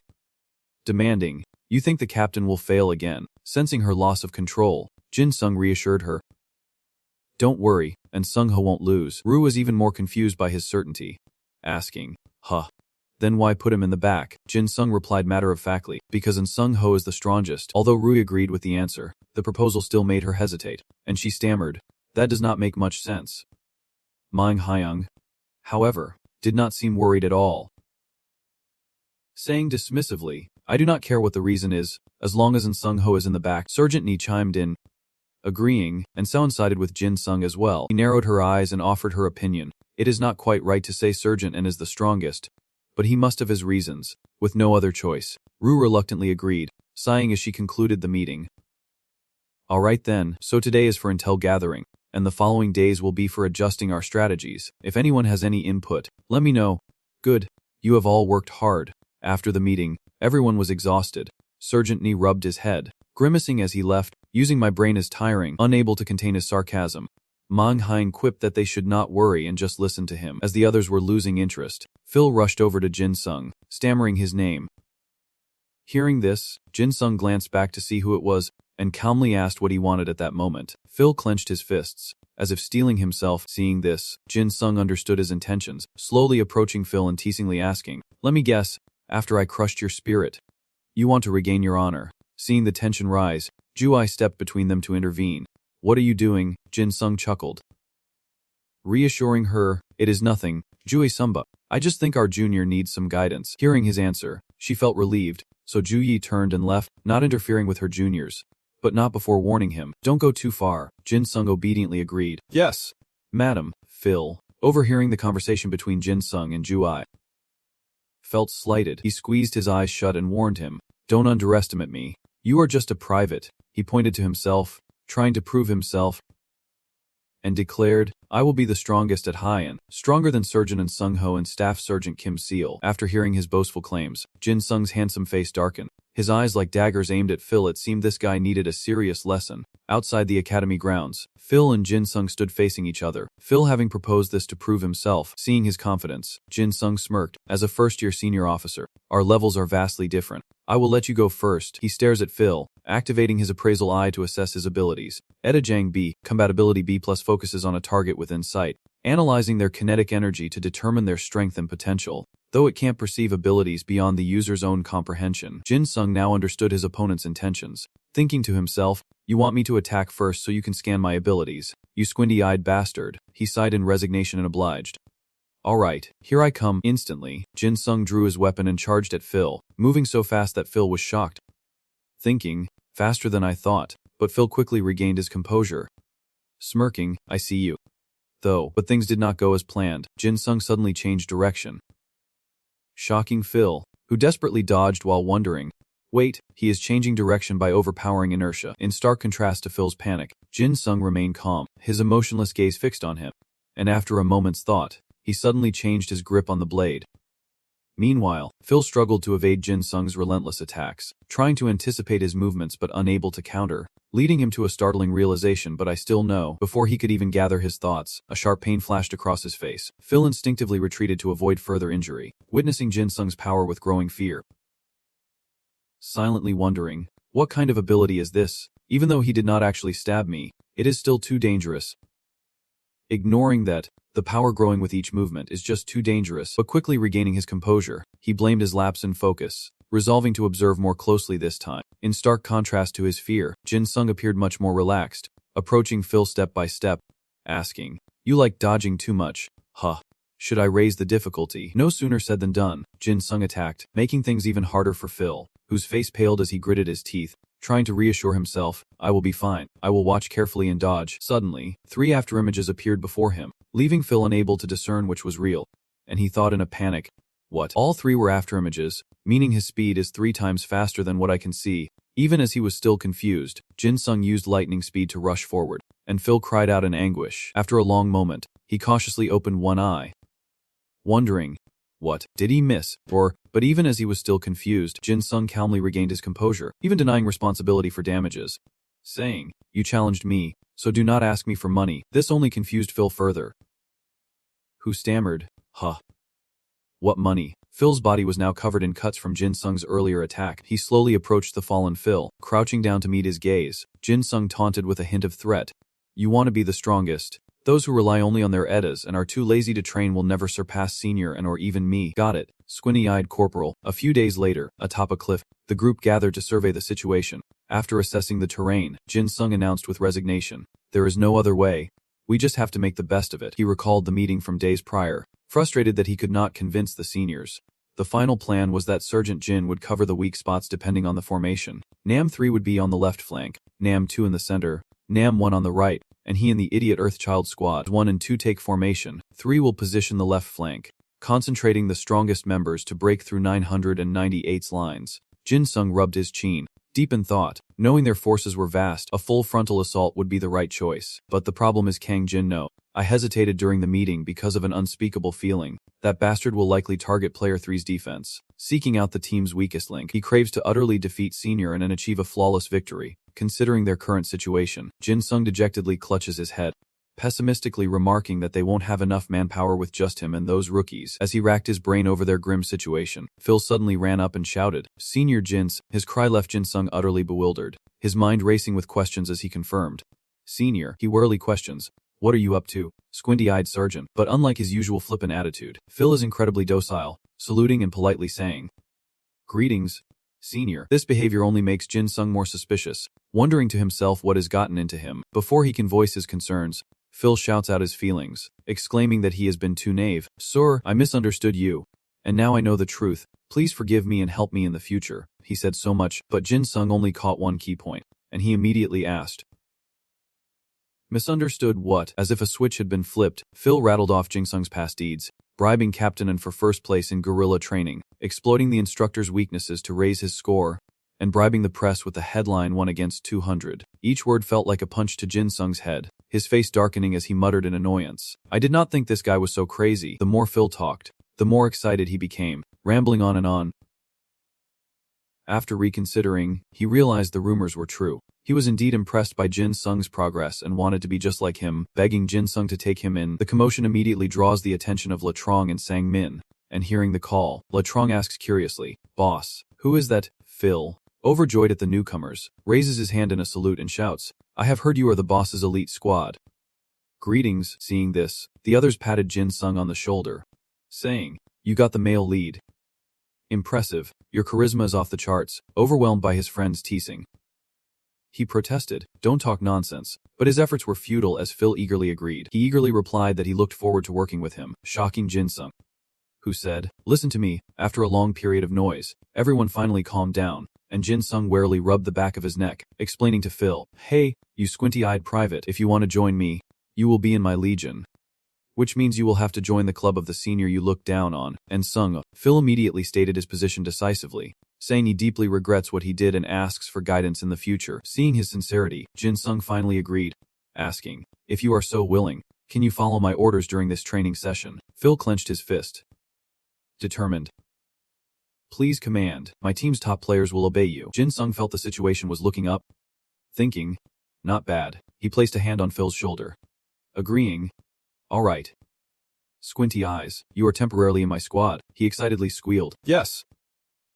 demanding, you think the captain will fail again? Sensing her loss of control, Jin Sung reassured her. Don't worry, and Sung Ho won't lose. Ru was even more confused by his certainty, asking, huh? Then why put him in the back? Jin Sung replied matter-of-factly, because Sung Ho is the strongest. Although Rui agreed with the answer, the proposal still made her hesitate, and she stammered, that does not make much sense. Mang Haing, however, did not seem worried at all, saying dismissively, I do not care what the reason is, as long as Sung Ho is in the back. Sergeant Ni chimed in, agreeing, and sided with Jin Sung as well. He narrowed her eyes and offered her opinion. It is not quite right to say Sergeant N is the strongest, but he must have his reasons. With no other choice, Ru reluctantly agreed, sighing as she concluded the meeting. Alright then, so today is for intel gathering, and the following days will be for adjusting our strategies. If anyone has any input, let me know. Good, you have all worked hard. After the meeting, everyone was exhausted. Sergeant Ni rubbed his head, grimacing as he left. Using my brain is tiring. Unable to contain his sarcasm, Mang Haing quipped that they should not worry and just listen to him. As the others were losing interest, Phil rushed over to Jin Sung, stammering his name. Hearing this, Jin Sung glanced back to see who it was, and calmly asked what he wanted at that moment. Phil clenched his fists, as if steeling himself. Seeing this, Jin Sung understood his intentions, slowly approaching Phil and teasingly asking, let me guess, after I crushed your spirit, you want to regain your honor. Seeing the tension rise, Ju-I stepped between them to intervene. What are you doing? Jin Sung chuckled. Reassuring her, it is nothing, Jue Sumba. I just think our junior needs some guidance. Hearing his answer, she felt relieved, so Ju Yi turned and left, not interfering with her juniors. But not before warning him. Don't go too far. Jin Sung obediently agreed. Yes, madam. Phil, overhearing the conversation between Jin Sung and Ju Ai, felt slighted. He squeezed his eyes shut and warned him. Don't underestimate me. You are just a private. He pointed to himself, trying to prove himself, and declared, I will be the strongest at Haiyan, stronger than Surgeon and Sung Ho and Staff Sergeant Kim Seal. After hearing his boastful claims, Jin Sung's handsome face darkened. His eyes like daggers aimed at Phil. It seemed this guy needed a serious lesson. Outside the academy grounds, Phil and Jin Sung stood facing each other. Phil having proposed this to prove himself. Seeing his confidence, Jin Sung smirked. As a first-year senior officer, our levels are vastly different. I will let you go first. He stares at Phil, activating his appraisal eye to assess his abilities. Edajang B, Compatibility B+, focuses on a target within sight, analyzing their kinetic energy to determine their strength and potential. Though it can't perceive abilities beyond the user's own comprehension, Jin Sung now understood his opponent's intentions. Thinking to himself, you want me to attack first so you can scan my abilities, you squinty-eyed bastard. He sighed in resignation and obliged. Alright, here I come. Instantly, Jin Sung drew his weapon and charged at Phil, moving so fast that Phil was shocked. Thinking, faster than I thought, but Phil quickly regained his composure. Smirking, I see you. But things did not go as planned. Jin Sung suddenly changed direction, shocking Phil, who desperately dodged while wondering, wait, he is changing direction by overpowering inertia. In stark contrast to Phil's panic, Jin Sung remained calm, his emotionless gaze fixed on him, and after a moment's thought, he suddenly changed his grip on the blade. Meanwhile, Phil struggled to evade Jin Sung's relentless attacks, trying to anticipate his movements but unable to counter, leading him to a startling realization. But I still know. Before he could even gather his thoughts, a sharp pain flashed across his face. Phil instinctively retreated to avoid further injury, witnessing Jin Sung's power with growing fear. Silently wondering, what kind of ability is this? Even though he did not actually stab me, it is still too dangerous. Ignoring that, the power growing with each movement is just too dangerous, but quickly regaining his composure, he blamed his lapse in focus, resolving to observe more closely this time. In stark contrast to his fear, Jin Sung appeared much more relaxed, approaching Phil step by step, asking, you like dodging too much, huh? Should I raise the difficulty? No sooner said than done. Jin Sung attacked, making things even harder for Phil, whose face paled as he gritted his teeth, trying to reassure himself, I will be fine. I will watch carefully and dodge. Suddenly, 3 afterimages appeared before him, leaving Phil unable to discern which was real. And he thought in a panic, what? All 3 were afterimages, meaning his speed is 3 times faster than what I can see. Even as he was still confused, Jin Sung used lightning speed to rush forward, and Phil cried out in anguish. After a long moment, he cautiously opened one eye, wondering, what did he miss? But even as he was still confused, Jin Sung calmly regained his composure, even denying responsibility for damages, saying, you challenged me, so do not ask me for money. This only confused Phil further, who stammered, huh? What money? Phil's body was now covered in cuts from Jin Sung's earlier attack. He slowly approached the fallen Phil, crouching down to meet his gaze. Jin Sung taunted with a hint of threat. You want to be the strongest? Those who rely only on their edas and are too lazy to train will never surpass senior and or even me. Got it, squinty-eyed corporal. A few days later, atop a cliff, the group gathered to survey the situation. After assessing the terrain, Jin Sung announced with resignation, there is no other way. We just have to make the best of it. He recalled the meeting from days prior, frustrated that he could not convince the seniors. The final plan was that Sergeant Jin would cover the weak spots depending on the formation. Nam 3 would be on the left flank, Nam 2 in the center, Nam 1 on the right, and he and the idiot Earthchild squad 1 and 2 take formation. 3 will position the left flank, concentrating the strongest members to break through 998's lines. Jin Sung rubbed his chin, deep in thought, knowing their forces were vast. A full frontal assault would be the right choice. But the problem is Kang Jin No. I hesitated during the meeting because of an unspeakable feeling. That bastard will likely target player 3's defense. Seeking out the team's weakest link, he craves to utterly defeat Senior and achieve a flawless victory. Considering their current situation, Jin Sung dejectedly clutches his head, pessimistically remarking that they won't have enough manpower with just him and those rookies. As he racked his brain over their grim situation, Phil suddenly ran up and shouted, Senior Jins. His cry left Jin Sung utterly bewildered, his mind racing with questions as he confirmed. Senior, he wearily questions, what are you up to? Squinty-eyed Sergeant. But unlike his usual flippant attitude, Phil is incredibly docile, saluting and politely saying, Greetings, Senior. This behavior only makes Jin Sung more suspicious, wondering to himself what has gotten into him. Before he can voice his concerns, Phil shouts out his feelings, exclaiming that he has been too naive. Sir, I misunderstood you. And now I know the truth. Please forgive me and help me in the future. He said so much, but Jin Sung only caught one key point, and he immediately asked, misunderstood what? As if a switch had been flipped, Phil rattled off Jin Sung's past deeds, bribing Captain and for first place in guerrilla training, exploiting the instructor's weaknesses to raise his score, and bribing the press with the headline 1 against 200. Each word felt like a punch to Jin Sung's head, his face darkening as he muttered in annoyance. I did not think this guy was so crazy. The more Phil talked, the more excited he became, rambling on and on. After reconsidering, he realized the rumors were true. He was indeed impressed by Jin Sung's progress and wanted to be just like him, begging Jin Sung to take him in. The commotion immediately draws the attention of La Trong and Sang Min, and hearing the call, La Trong asks curiously, "Boss, who is that?" Phil, overjoyed at the newcomers, raises his hand in a salute and shouts, "I have heard you are the boss's elite squad." Greetings. Seeing this, the others patted Jin Sung on the shoulder, saying, "You got the male lead. Impressive, your charisma is off the charts," overwhelmed by his friend's teasing. He protested, "Don't talk nonsense," but his efforts were futile as Phil eagerly agreed. He eagerly replied that he looked forward to working with him, shocking Jin Sung, who said, "Listen to me." After a long period of noise, everyone finally calmed down, and Jin Sung warily rubbed the back of his neck, explaining to Phil, "Hey, you squinty-eyed private, if you want to join me, you will be in my legion. Which means you will have to join the club of the senior you look down on." And Sung. Phil immediately stated his position decisively, saying he deeply regrets what he did and asks for guidance in the future. Seeing his sincerity, Jin Sung finally agreed, asking, "If you are so willing, can you follow my orders during this training session?" Phil clenched his fist, determined. "Please command. My team's top players will obey you." Jin Sung felt the situation was looking up, thinking, "Not bad." He placed a hand on Phil's shoulder, agreeing, "All right. Squinty eyes, you are temporarily in my squad," he excitedly squealed. "Yes.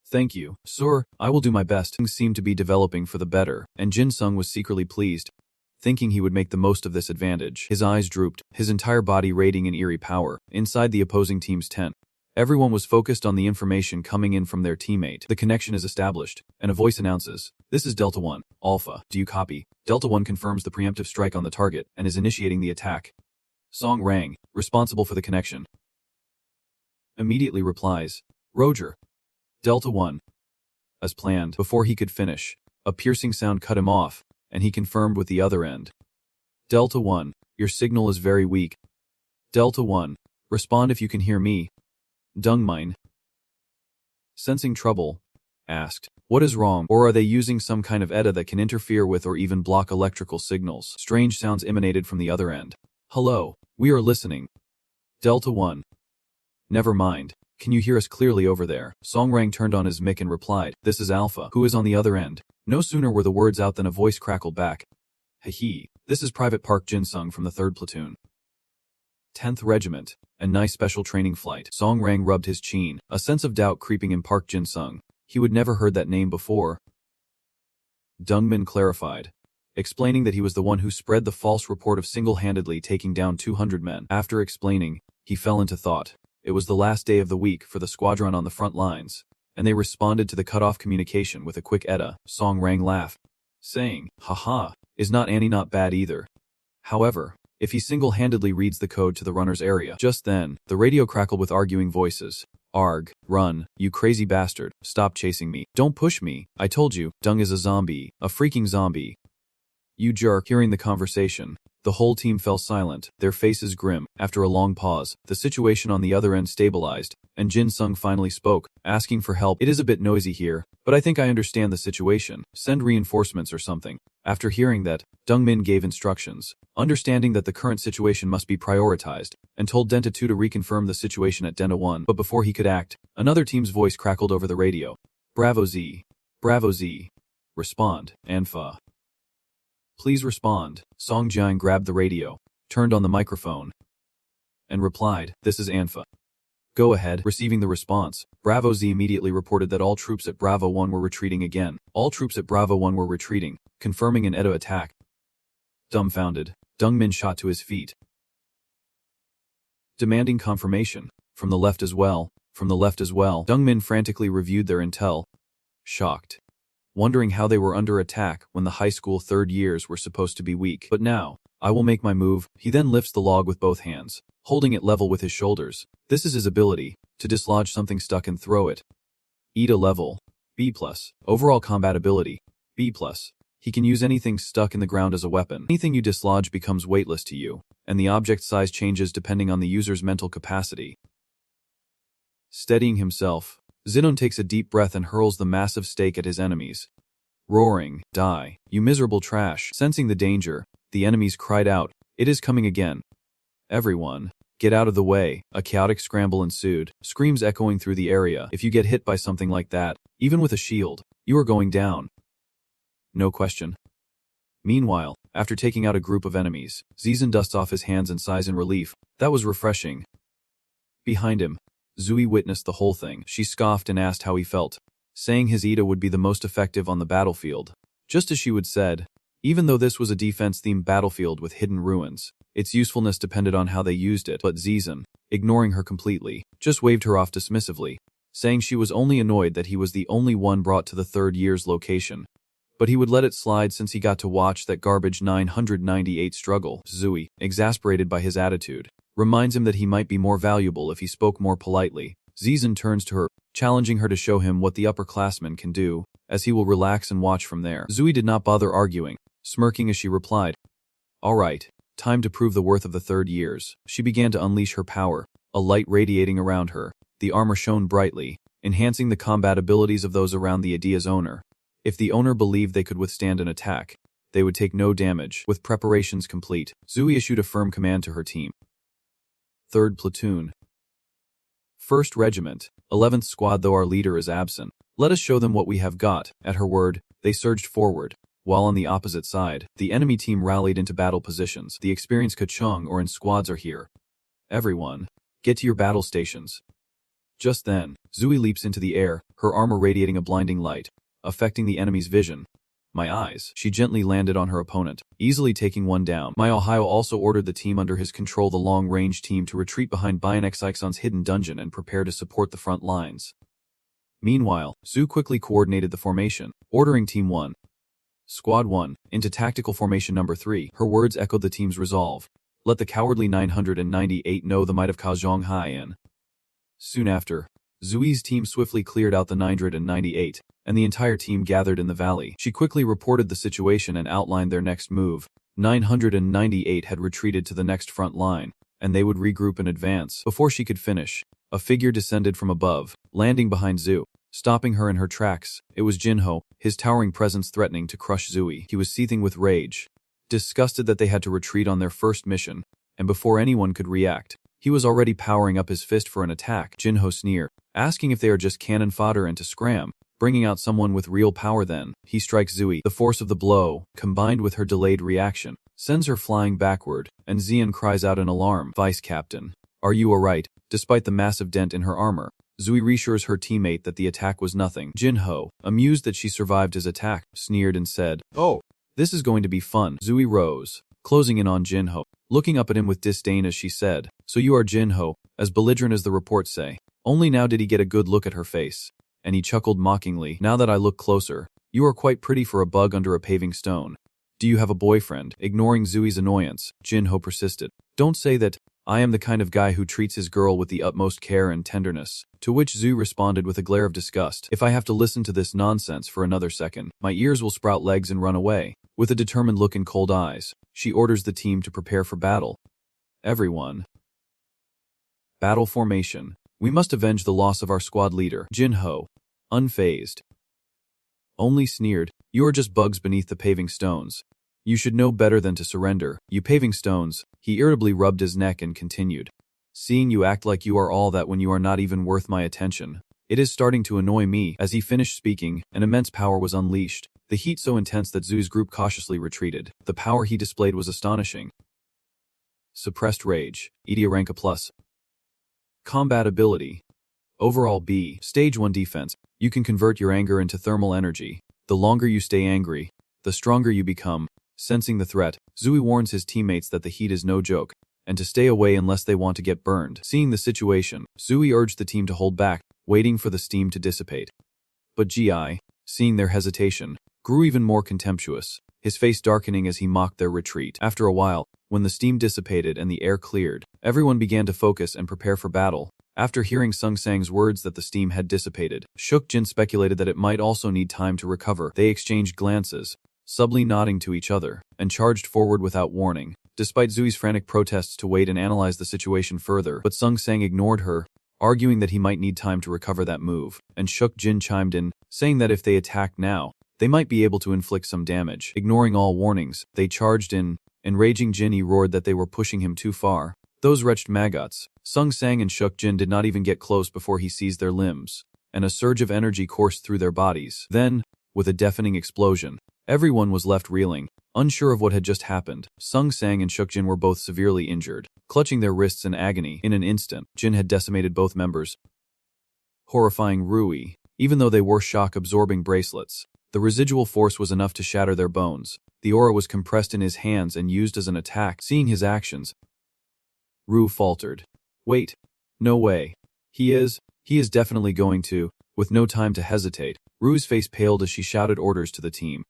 Thank you, sir. I will do my best." Things seemed to be developing for the better, and Jin Sung was secretly pleased, thinking he would make the most of this advantage. His eyes drooped, his entire body radiating an eerie power. Inside the opposing team's tent, everyone was focused on the information coming in from their teammate. The connection is established, and a voice announces, "This is Delta 1, Alpha. Do you copy?" Delta 1 confirms the preemptive strike on the target and is initiating the attack. Song Rang, responsible for the connection, immediately replies, "Roger. Delta 1. As planned. Before he could finish, a piercing sound cut him off, and he confirmed with the other end, "Delta 1, your signal is very weak. Delta 1, respond if you can hear me." Dungmine, sensing trouble, asked, "What is wrong? Or are they using some kind of ETA that can interfere with or even block electrical signals?" Strange sounds emanated from the other end. "Hello, we are listening. Delta 1. Never mind. Can you hear us clearly over there?" Songrang turned on his mic and replied, "This is Alpha, who is on the other end." No sooner were the words out than a voice crackled back, "Hee, this is Private Park Jin Sung from the 3rd Platoon. 10th Regiment, a nice special training flight." Songrang rubbed his chin, a sense of doubt creeping in Park Jin Sung. He would never heard that name before. Dungmin clarified, explaining that he was the one who spread the false report of single-handedly taking down 200 men. After explaining, he fell into thought. It was the last day of the week for the squadron on the front lines, and they responded to the cut-off communication with a quick ETA. Song Rang laughed, saying, "Haha, is not Annie not bad either. However, if he single-handedly reads the code to the runner's area." Just then, the radio crackled with arguing voices. "Arg, run, you crazy bastard, stop chasing me. Don't push me, I told you, Dung is a zombie, a freaking zombie. You jerk." Hearing the conversation, the whole team fell silent, their faces grim. After a long pause, the situation on the other end stabilized, and Jin Sung finally spoke, asking for help. "It is a bit noisy here, but I think I understand the situation. Send reinforcements or something." After hearing that, Dungmin gave instructions, understanding that the current situation must be prioritized, and told Denta 2 to reconfirm the situation at Denta 1. But before he could act, another team's voice crackled over the radio. "Bravo Z. Bravo Z. Respond, Anfa. Please respond." Song Jiang grabbed the radio, turned on the microphone, and replied, "This is Anfa. Go ahead." Receiving the response, Bravo Z immediately reported that all troops at Bravo 1 were retreating again. All troops at Bravo 1 were retreating, confirming an ETA attack. Dumbfounded, Dungmin shot to his feet, demanding confirmation. From the left as well, from the left as well. Dungmin frantically reviewed their intel, shocked, wondering how they were under attack when the high school third years were supposed to be weak. But now, I will make my move. He then lifts the log with both hands, holding it level with his shoulders. This is his ability, to dislodge something stuck and throw it. ETA level, B+. Overall combat ability, B+. He can use anything stuck in the ground as a weapon. Anything you dislodge becomes weightless to you, and the object size changes depending on the user's mental capacity. Steadying himself, Zenon takes a deep breath and hurls the massive stake at his enemies. Roaring, "Die, you miserable trash!" Sensing the danger, the enemies cried out, "It is coming again. Everyone, get out of the way." A chaotic scramble ensued, screams echoing through the area. If you get hit by something like that, even with a shield, you are going down. No question. Meanwhile, after taking out a group of enemies, Zenon dusts off his hands and sighs in relief. That was refreshing. Behind him, Zui witnessed the whole thing. She scoffed and asked how he felt, saying his ETA would be the most effective on the battlefield. Just as she would said, even though this was a defense-themed battlefield with hidden ruins, its usefulness depended on how they used it. But Zenon, ignoring her completely, just waved her off dismissively, saying she was only annoyed that he was the only one brought to the third year's location. But he would let it slide since he got to watch that garbage 998 struggle. Zui, exasperated by his attitude, reminds him that he might be more valuable if he spoke more politely. Zenon turns to her, challenging her to show him what the upperclassman can do, as he will relax and watch from there. Zui did not bother arguing, smirking as she replied, "All right, time to prove the worth of the third years." She began to unleash her power, a light radiating around her. The armor shone brightly, enhancing the combat abilities of those around the idea's owner. If the owner believed they could withstand an attack, they would take no damage. With preparations complete, Zui issued a firm command to her team. 3rd Platoon. 1st Regiment, 11th Squad. Though our leader is absent, let us show them what we have got. At her word, they surged forward, while on the opposite side, the enemy team rallied into battle positions. The experienced Kachung or in squads are here. Everyone, get to your battle stations. Just then, Zui leaps into the air, her armor radiating a blinding light, affecting the enemy's vision. My eyes. She gently landed on her opponent, easily taking one down. My Ohio also ordered the team under his control, the long-range team, to retreat behind Bionexixon's hidden dungeon and prepare to support the front lines. Meanwhile, Zhu quickly coordinated the formation, ordering Team 1, Squad 1, into tactical formation number 3. Her words echoed the team's resolve. Let the cowardly 998 know the might of Kaozhong Haiyan. Soon after, Zui's team swiftly cleared out the 998, and the entire team gathered in the valley. She quickly reported the situation and outlined their next move. 998 had retreated to the next front line, and they would regroup and advance. Before she could finish, a figure descended from above, landing behind Zhu, stopping her in her tracks. It was Jinho, his towering presence threatening to crush Zui. He was seething with rage, disgusted that they had to retreat on their first mission, and before anyone could react, he was already powering up his fist for an attack. Jinho sneered, asking if they are just cannon fodder and to scram, bringing out someone with real power. Then he strikes Zui. The force of the blow, combined with her delayed reaction, sends her flying backward, and Zenon cries out in alarm. Vice Captain, are you alright? Despite the massive dent in her armor, Zui reassures her teammate that the attack was nothing. Jinho, amused that she survived his attack, sneered and said, "Oh, this is going to be fun." Zui rose, closing in on Jinho, looking up at him with disdain as she said, "So you are Jinho, as belligerent as the reports say." Only now did he get a good look at her face, and he chuckled mockingly. "Now that I look closer, you are quite pretty for a bug under a paving stone. Do you have a boyfriend?" Ignoring Zui's annoyance, Jinho persisted. "Don't say that. I am the kind of guy who treats his girl with the utmost care and tenderness." To which Zui responded with a glare of disgust. "If I have to listen to this nonsense for another second, my ears will sprout legs and run away." With a determined look and cold eyes, she orders the team to prepare for battle. Everyone. Battle formation. We must avenge the loss of our squad leader. Jinho, unfazed, only sneered, "You are just bugs beneath the paving stones. You should know better than to surrender, you paving stones." He irritably rubbed his neck and continued, "Seeing you act like you are all that when you are not even worth my attention, it is starting to annoy me." As he finished speaking, an immense power was unleashed, the heat so intense that Zu's group cautiously retreated. The power he displayed was astonishing. Suppressed rage, ETA rank A+. Combat ability. Overall B. Stage 1 defense. You can convert your anger into thermal energy. The longer you stay angry, the stronger you become. Sensing the threat, Zui warns his teammates that the heat is no joke, and to stay away unless they want to get burned. Seeing the situation, Zui urged the team to hold back, waiting for the steam to dissipate. But Gi, seeing their hesitation, grew even more contemptuous, his face darkening as he mocked their retreat. After a while, when the steam dissipated and the air cleared, everyone began to focus and prepare for battle. After hearing Sung Sang's words that the steam had dissipated, Shook Jin speculated that it might also need time to recover. They exchanged glances, subtly nodding to each other, and charged forward without warning. Despite Zui's frantic protests to wait and analyze the situation further, but Sung Sang ignored her, arguing that he might need time to recover that move, and Shook Jin chimed in, saying that if they attacked now, they might be able to inflict some damage. Ignoring all warnings, they charged in. Enraging Jinny roared that they were pushing him too far. Those wretched maggots. Sung Sang and Shook Jin did not even get close before he seized their limbs, and a surge of energy coursed through their bodies. Then, with a deafening explosion, everyone was left reeling, unsure of what had just happened. Sung Sang and Shook Jin were both severely injured, clutching their wrists in agony. In an instant, Jin had decimated both members. Horrifying Rui. Even though they wore shock-absorbing bracelets, the residual force was enough to shatter their bones. The aura was compressed in his hands and used as an attack. Seeing his actions, Ru faltered. Wait. No way. He is definitely going to. With no time to hesitate, Ru's face paled as she shouted orders to the team.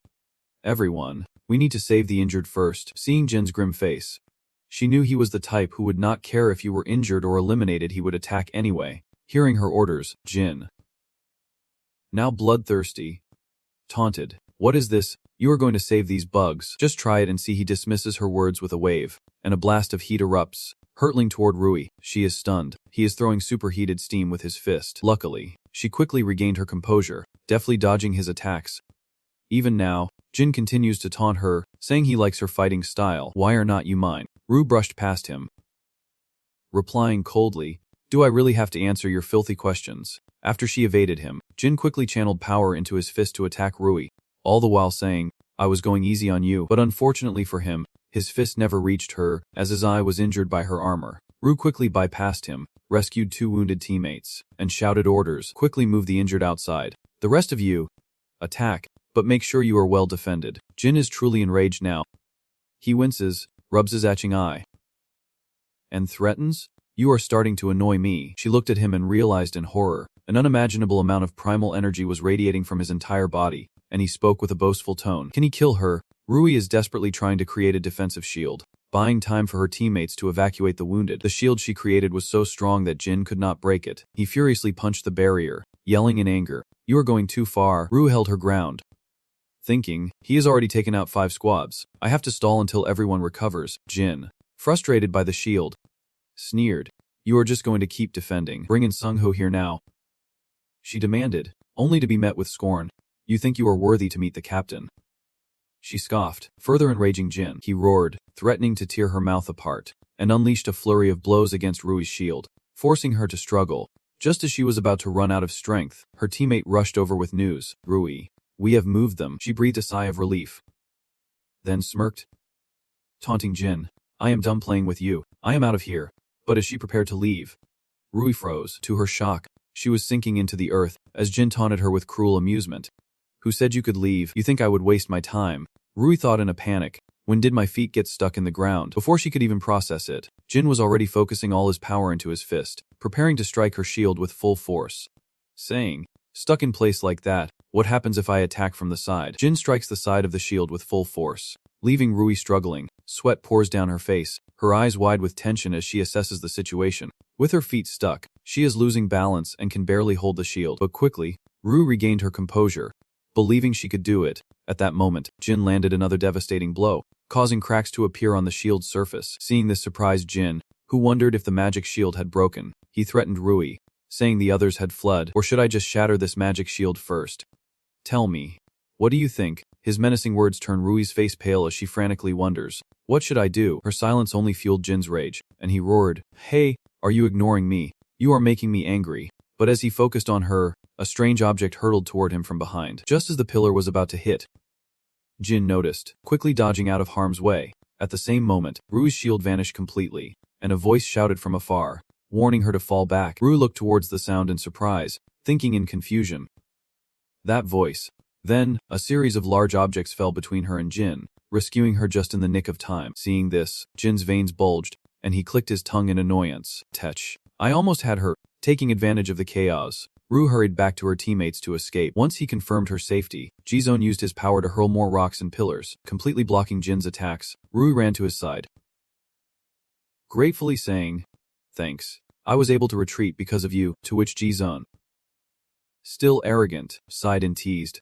Everyone, we need to save the injured first. Seeing Jin's grim face, she knew he was the type who would not care if you were injured or eliminated, he would attack anyway. Hearing her orders, Jin, now bloodthirsty, taunted. What is this? You are going to save these bugs. Just try it and see. He dismisses her words with a wave, and a blast of heat erupts, hurtling toward Rui. She is stunned. He is throwing superheated steam with his fist. Luckily, she quickly regained her composure, deftly dodging his attacks. Even now, Jin continues to taunt her, saying he likes her fighting style. Why are not you mine? Ru brushed past him, replying coldly, do I really have to answer your filthy questions? After she evaded him, Jin quickly channeled power into his fist to attack Rui, all the while saying, I was going easy on you. But unfortunately for him, his fist never reached her, as his eye was injured by her armor. Ru quickly bypassed him, rescued two wounded teammates, and shouted orders. Quickly move the injured outside. The rest of you, attack, but make sure you are well defended. Jin is truly enraged now. He winces, rubs his atching eye, and threatens, you are starting to annoy me. She looked at him and realized in horror, an unimaginable amount of primal energy was radiating from his entire body, and he spoke with a boastful tone. Can he kill her? Rui is desperately trying to create a defensive shield, buying time for her teammates to evacuate the wounded. The shield she created was so strong that Jin could not break it. He furiously punched the barrier, yelling in anger, you are going too far. Ru held her ground, thinking, he has already taken out 5 squads. I have to stall until everyone recovers. Jin, frustrated by the shield, sneered, you are just going to keep defending. Bring in Sung-ho here now, she demanded, only to be met with scorn. You think you are worthy to meet the captain? She scoffed, further enraging Jin. He roared, threatening to tear her mouth apart, and unleashed a flurry of blows against Rui's shield, forcing her to struggle. Just as she was about to run out of strength, her teammate rushed over with news. Rui, we have moved them. She breathed a sigh of relief, then smirked, taunting Jin, I am done playing with you. I am out of here. But as she prepared to leave, Rui froze. To her shock, she was sinking into the earth, as Jin taunted her with cruel amusement. Who said you could leave? You think I would waste my time? Rui thought in a panic. When did my feet get stuck in the ground? Before she could even process it, Jin was already focusing all his power into his fist, preparing to strike her shield with full force, saying, stuck in place like that, what happens if I attack from the side? Jin strikes the side of the shield with full force, leaving Rui struggling. Sweat pours down her face, her eyes wide with tension as she assesses the situation. With her feet stuck, she is losing balance and can barely hold the shield. But quickly, Ru regained her composure, believing she could do it. At that moment, Jin landed another devastating blow, causing cracks to appear on the shield's surface. Seeing this surprised Jin, who wondered if the magic shield had broken, he threatened Rui, saying the others had fled. Or should I just shatter this magic shield first? Tell me, what do you think? His menacing words turn Rui's face pale as she frantically wonders, what should I do? Her silence only fueled Jin's rage, and he roared, hey, are you ignoring me? You are making me angry. But as he focused on her, a strange object hurtled toward him from behind. Just as the pillar was about to hit, Jin noticed, quickly dodging out of harm's way. At the same moment, Rui's shield vanished completely, and a voice shouted from afar, warning her to fall back. Ru looked towards the sound in surprise, thinking in confusion. That voice. Then, a series of large objects fell between her and Jin, rescuing her just in the nick of time. Seeing this, Jin's veins bulged, and he clicked his tongue in annoyance. Tetch. I almost had her. Taking advantage of the chaos, Ru hurried back to her teammates to escape. Once he confirmed her safety, Jizone used his power to hurl more rocks and pillars, completely blocking Jin's attacks. Ru ran to his side, gratefully saying, "Thanks. I was able to retreat because of you," to which Jizone, still arrogant, sighed and teased,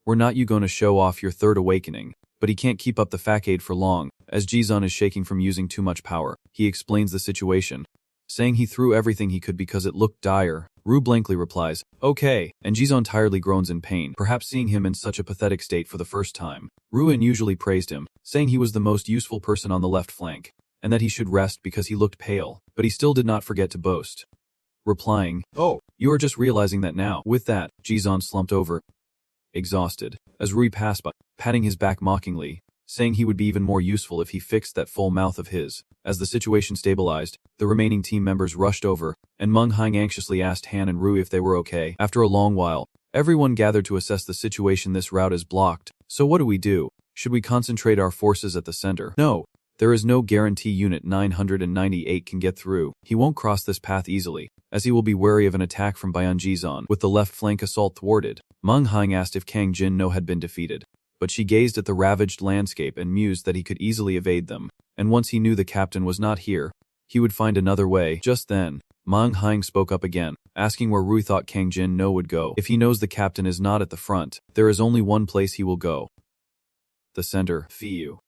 "We're not you gonna show off your third awakening?" But he can't keep up the facade for long, as Jizone is shaking from using too much power. He explains the situation, saying he threw everything he could because it looked dire. Ru blankly replies, "Okay," and Jizone tiredly groans in pain, perhaps seeing him in such a pathetic state for the first time. Ru unusually praised him, saying he was the most useful person on the left flank, and that he should rest because he looked pale, but he still did not forget to boast, replying, "Oh, you are just realizing that now." With that, Jizone slumped over, exhausted, as Rui passed by, patting his back mockingly, saying he would be even more useful if he fixed that full mouth of his. As the situation stabilized, the remaining team members rushed over, and Meng Hang anxiously asked Han and Rui if they were okay. After a long while, everyone gathered to assess the situation. "This route is blocked, so what do we do? Should we concentrate our forces at the center?" "No. There is no guarantee Unit 998 can get through. He won't cross this path easily, as he will be wary of an attack from Bayan Jizon." With the left flank assault thwarted, Meng Hang asked if Kang Jin No had been defeated, but she gazed at the ravaged landscape and mused that he could easily evade them, and once he knew the captain was not here, he would find another way. Just then, Meng Hang spoke up again, asking where Rui thought Kang Jin No would go. If he knows the captain is not at the front, there is only one place he will go: the center. Fiyu,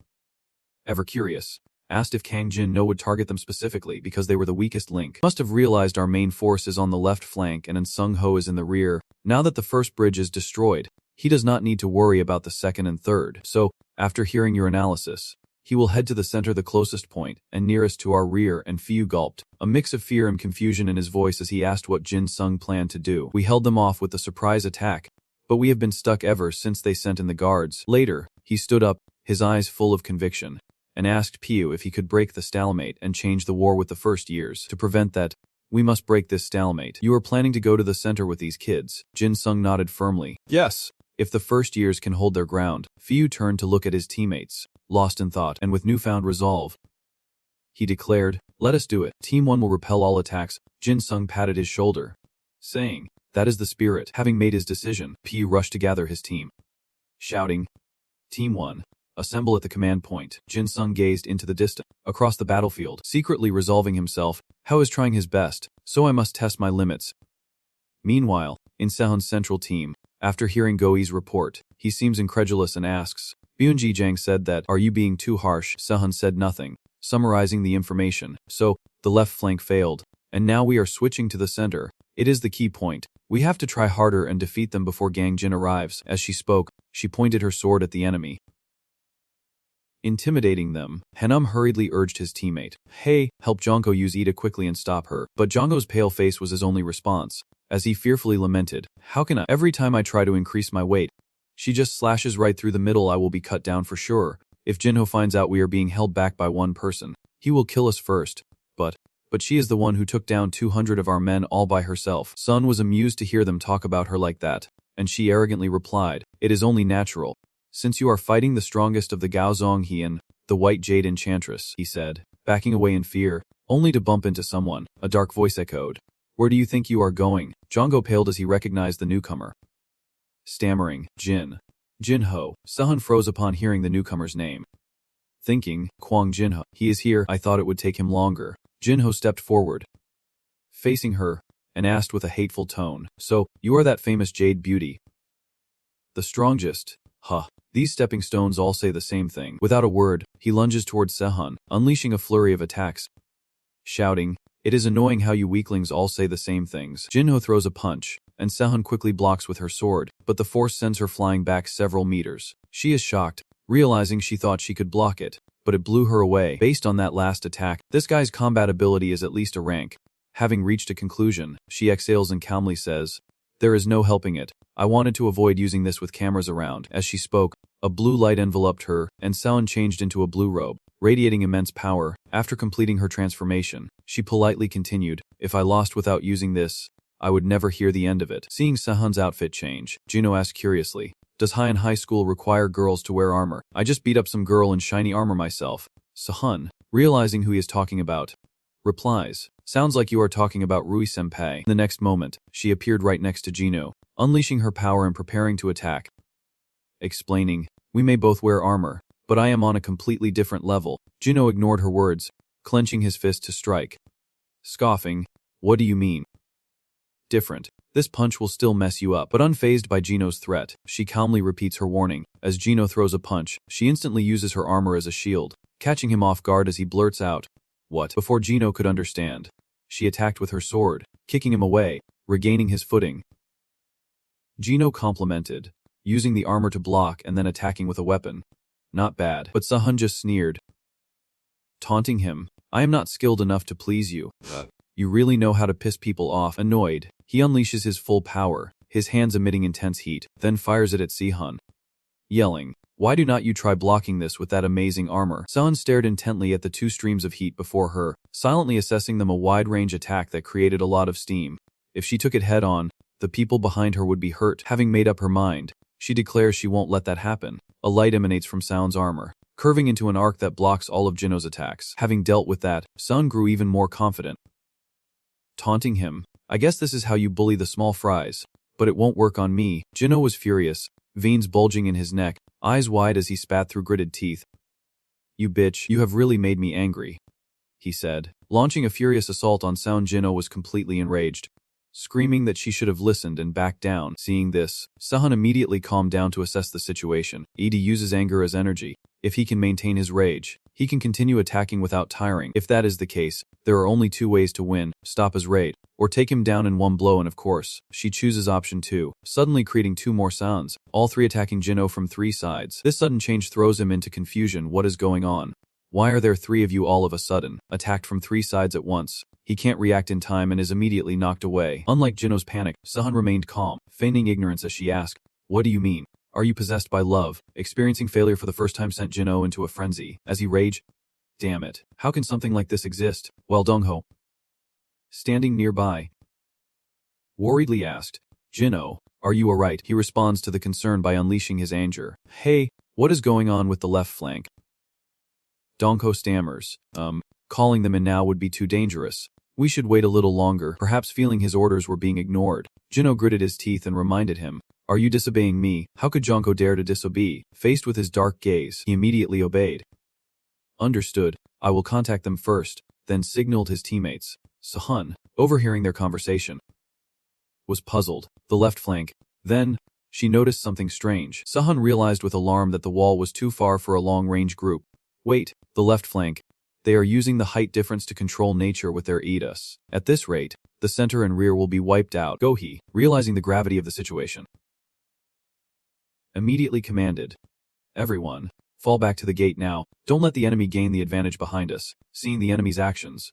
ever curious, asked if Kang Jin No would target them specifically because they were the weakest link. "Must have realized our main force is on the left flank and Sung Ho is in the rear. Now that the first bridge is destroyed, he does not need to worry about the second and third. So, after hearing your analysis, he will head to the center, the closest point and nearest to our rear." And Fiyu gulped, a mix of fear and confusion in his voice as he asked what Jin Sung planned to do. "We held them off with the surprise attack, but we have been stuck ever since they sent in the guards." Later, he stood up, his eyes full of conviction, and asked Piyu if he could break the stalemate and change the war with the first years. "To prevent that, we must break this stalemate. You are planning to go to the center with these kids?" Jin Sung nodded firmly. "Yes. If the first years can hold their ground." Fiyu turned to look at his teammates, lost in thought, and with newfound resolve, he declared, "Let us do it. Team 1 will repel all attacks." Jin Sung patted his shoulder, saying, "That is the spirit." Having made his decision, Piyu rushed to gather his team, shouting, "Team 1, assemble at the command point." Jin Sung gazed into the distance, across the battlefield, secretly resolving himself, "How is trying his best, so I must test my limits." Meanwhile, in Sehun's central team, after hearing Goi's report, he seems incredulous and asks, "Byunji Jang said that, are you being too harsh?" Sehun said nothing, summarizing the information. "So, the left flank failed, and now we are switching to the center. It is the key point. We have to try harder and defeat them before Gang Jin arrives." As she spoke, she pointed her sword at the enemy, intimidating them. Hanum hurriedly urged his teammate, "Hey, help Jonko use Ida quickly and stop her." But Jonko's pale face was his only response, as he fearfully lamented, "How can I? Every time I try to increase my weight, she just slashes right through the middle. I will be cut down for sure. If Jinho finds out we are being held back by one person, he will kill us first. But she is the one who took down 200 of our men all by herself." Sun was amused to hear them talk about her like that, and she arrogantly replied, "It is only natural, since you are fighting the strongest of the Gaozong Heian, the White Jade Enchantress," he said, backing away in fear, only to bump into someone. A dark voice echoed, "Where do you think you are going?" Jongo paled as he recognized the newcomer, stammering, Jinho." Sehun froze upon hearing the newcomer's name, thinking, "Kwang Jinho. He is here. I thought it would take him longer." Jinho stepped forward, facing her, and asked with a hateful tone, "So, you are that famous Jade Beauty? The strongest? Huh. These stepping stones all say the same thing." Without a word, he lunges towards Sehun, unleashing a flurry of attacks, shouting, "It is annoying how you weaklings all say the same things." Jinho throws a punch, and Sehun quickly blocks with her sword, but the force sends her flying back several meters. She is shocked, realizing she thought she could block it, but it blew her away. Based on that last attack, this guy's combat ability is at least a rank. Having reached a conclusion, she exhales and calmly says, "There is no helping it. I wanted to avoid using this with cameras around." As she spoke, a blue light enveloped her, and Sehun changed into a blue robe, radiating immense power. After completing her transformation, she politely continued, "If I lost without using this, I would never hear the end of it." Seeing Sehun's outfit change, Juno asked curiously, "Does Heian High School require girls to wear armor?" "I just beat up some girl in shiny armor myself." Sehun, realizing who he is talking about, replies. Sounds like you are talking about Rui-senpai. The next moment, she appeared right next to Jino, unleashing her power and preparing to attack. Explaining, we may both wear armor, but I am on a completely different level. Jino ignored her words, clenching his fist to strike. Scoffing, what do you mean? Different. This punch will still mess you up. But unfazed by Jino's threat, she calmly repeats her warning. As Jino throws a punch, she instantly uses her armor as a shield, catching him off guard as he blurts out, "What?" Before Jino could understand, she attacked with her sword, kicking him away, regaining his footing. Jino complimented, using the armor to block and then attacking with a weapon. Not bad. But Sahan just sneered, taunting him, "I am not skilled enough to please you. You really know how to piss people off." Annoyed, he unleashes his full power, his hands emitting intense heat, then fires it at Sahan, yelling, "Why do not you try blocking this with that amazing armor?" Sahan stared intently at the two streams of heat before her, silently assessing them, a wide-range attack that created a lot of steam. If she took it head-on, the people behind her would be hurt. Having made up her mind, she declares she won't let that happen. A light emanates from Sahan's armor, curving into an arc that blocks all of Jino's attacks. Having dealt with that, Sahan grew even more confident, taunting him, "I guess this is how you bully the small fries, but it won't work on me." Jino was furious, veins bulging in his neck, eyes wide as he spat through gritted teeth. "You bitch, you have really made me angry," he said, launching a furious assault on Sahan. Jino was completely enraged, screaming that she should have listened and backed down. Seeing this, Sahan immediately calmed down to assess the situation. Edie uses anger as energy. If he can maintain his rage, he can continue attacking without tiring. If that is the case, there are only two ways to win: stop his raid, or take him down in one blow. And of course, she chooses option 2, suddenly creating two more Sahans, all three attacking Jino from three sides. This sudden change throws him into confusion. What is going on? Why are there three of you all of a sudden, attacked from three sides at once? He can't react in time and is immediately knocked away. Unlike Jino's panic, Sahan remained calm, feigning ignorance as she asked, "What do you mean? Are you possessed by love?" Experiencing failure for the first time sent Jino into a frenzy, as he raged, "Damn it, how can something like this exist?" While Dongho, standing nearby, worriedly asked, "Jino, are you alright?" He responds to the concern by unleashing his anger. "Hey, what is going on with the left flank?" Dongho stammers, calling them in now would be too dangerous. We should wait a little longer." Perhaps feeling his orders were being ignored, Jino gritted his teeth and reminded him, "Are you disobeying me?" How could Jonko dare to disobey? Faced with his dark gaze, he immediately obeyed. "Understood. I will contact them first," then signaled his teammates. Sahan, overhearing their conversation, was puzzled. The left flank. Then, she noticed something strange. Sahan realized with alarm that the wall was too far for a long-range group. Wait, the left flank. They are using the height difference to control nature with their Edis. At this rate, the center and rear will be wiped out. Gohi, realizing the gravity of the situation, immediately commanded, "Everyone, fall back to the gate now. Don't let the enemy gain the advantage behind us." Seeing the enemy's actions,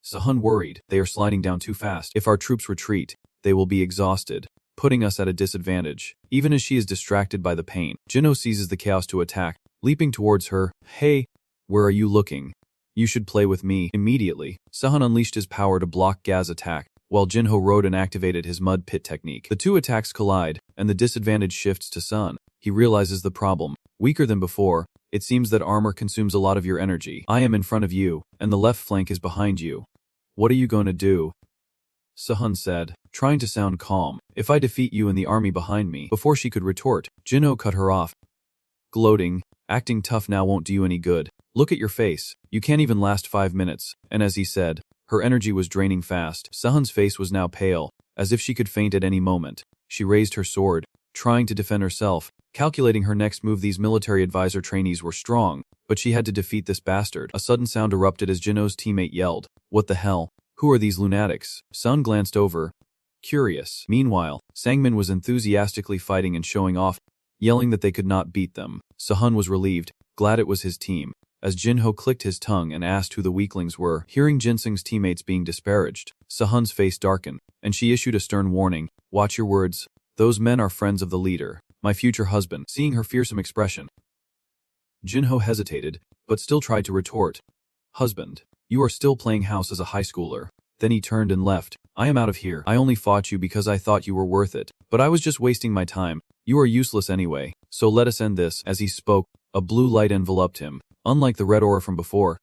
Sahan worried, "They are sliding down too fast. If our troops retreat, they will be exhausted, putting us at a disadvantage." Even as she is distracted by the pain, Jino seizes the chaos to attack, leaping towards her. "Hey, where are you looking? You should play with me." Immediately, Sahan unleashed his power to block Gaz' attack, while Jinho rode and activated his mud pit technique. The two attacks collide, and the disadvantage shifts to Sun. He realizes the problem. Weaker than before, it seems that armor consumes a lot of your energy. "I am in front of you, and the left flank is behind you. What are you going to do?" Sahan said, trying to sound calm. "If I defeat you and the army behind me." Before she could retort, Jinho cut her off, gloating, "Acting tough now won't do you any good. Look at your face. You can't even last 5 minutes." And as he said, her energy was draining fast. Sahan's face was now pale, as if she could faint at any moment. She raised her sword, trying to defend herself, calculating her next move. These military advisor trainees were strong, but she had to defeat this bastard. A sudden sound erupted as Jino's teammate yelled, "What the hell? Who are these lunatics?" Sun glanced over, curious. Meanwhile, Sangmin was enthusiastically fighting and showing off, yelling that they could not beat them. Sahan was relieved, glad it was his team, as Jinho clicked his tongue and asked who the weaklings were. Hearing Jinsung's teammates being disparaged, Sahan's face darkened, and she issued a stern warning, "Watch your words. Those men are friends of the leader, my future husband." Seeing her fearsome expression, Jinho hesitated, but still tried to retort, "Husband, you are still playing house as a high schooler." Then he turned and left. "I am out of here. I only fought you because I thought you were worth it, but I was just wasting my time. You are useless anyway, so let us end this." As he spoke, a blue light enveloped him, unlike the red aura from before.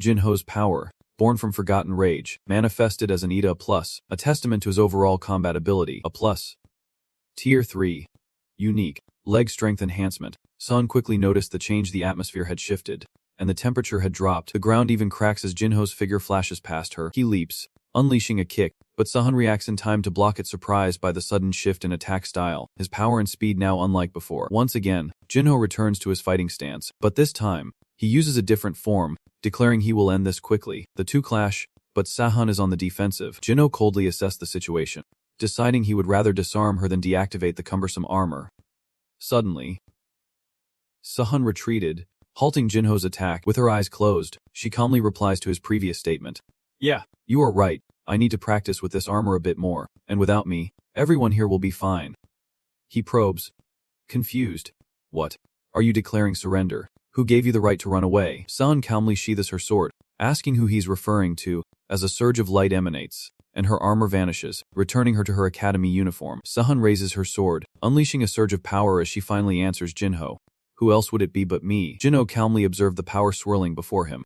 Jinho's power, born from forgotten rage, manifested as an ETA plus, a testament to his overall combat ability, a plus. Tier 3. Unique. Leg strength enhancement. Sun quickly noticed the change. The atmosphere had shifted, and the temperature had dropped. The ground even cracks as Jinho's figure flashes past her. He leaps, unleashing a kick, but Sahan reacts in time to block it, surprised by the sudden shift in attack style, his power and speed now unlike before. Once again, Jinho returns to his fighting stance, but this time, he uses a different form, declaring he will end this quickly. The two clash, but Sahan is on the defensive. Jinho coldly assessed the situation, deciding he would rather disarm her than deactivate the cumbersome armor. Suddenly, Sahan retreated, halting Jinho's attack. With her eyes closed, she calmly replies to his previous statement. Yeah, you are right. I need to practice with this armor a bit more, and without me, everyone here will be fine. He probes, confused. What? Are you declaring surrender? Who gave you the right to run away? Sahan calmly sheathes her sword, asking who he's referring to, as a surge of light emanates, and her armor vanishes, returning her to her academy uniform. Sahan raises her sword, unleashing a surge of power as she finally answers Jinho. Who else would it be but me? Jinho calmly observed the power swirling before him.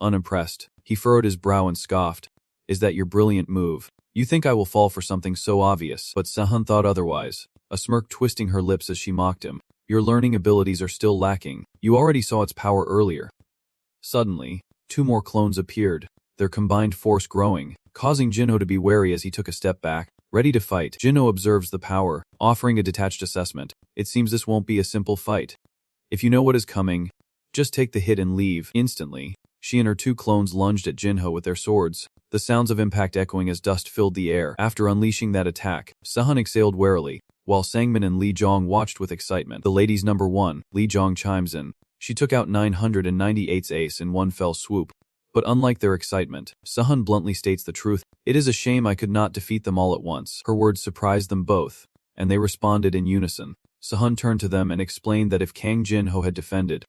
Unimpressed, he furrowed his brow and scoffed. Is that your brilliant move? You think I will fall for something so obvious? But Sahan thought otherwise, a smirk twisting her lips as she mocked him. Your learning abilities are still lacking. You already saw its power earlier. Suddenly, two more clones appeared, their combined force growing, causing Jinho to be wary as he took a step back, ready to fight. Jinho observes the power, offering a detached assessment. It seems this won't be a simple fight. If you know what is coming, just take the hit and leave. Instantly, she and her two clones lunged at Jinho with their swords, the sounds of impact echoing as dust filled the air. After unleashing that attack, Sahan exhaled warily, while Sangmin and Li Zhong watched with excitement. The ladies' number 1, Li Zhong chimes in. She took out 998's ace in one fell swoop. But unlike their excitement, Sahan bluntly states the truth. It is a shame I could not defeat them all at once. Her words surprised them both, and they responded in unison. Sahan turned to them and explained that if Kang Jinho had defended,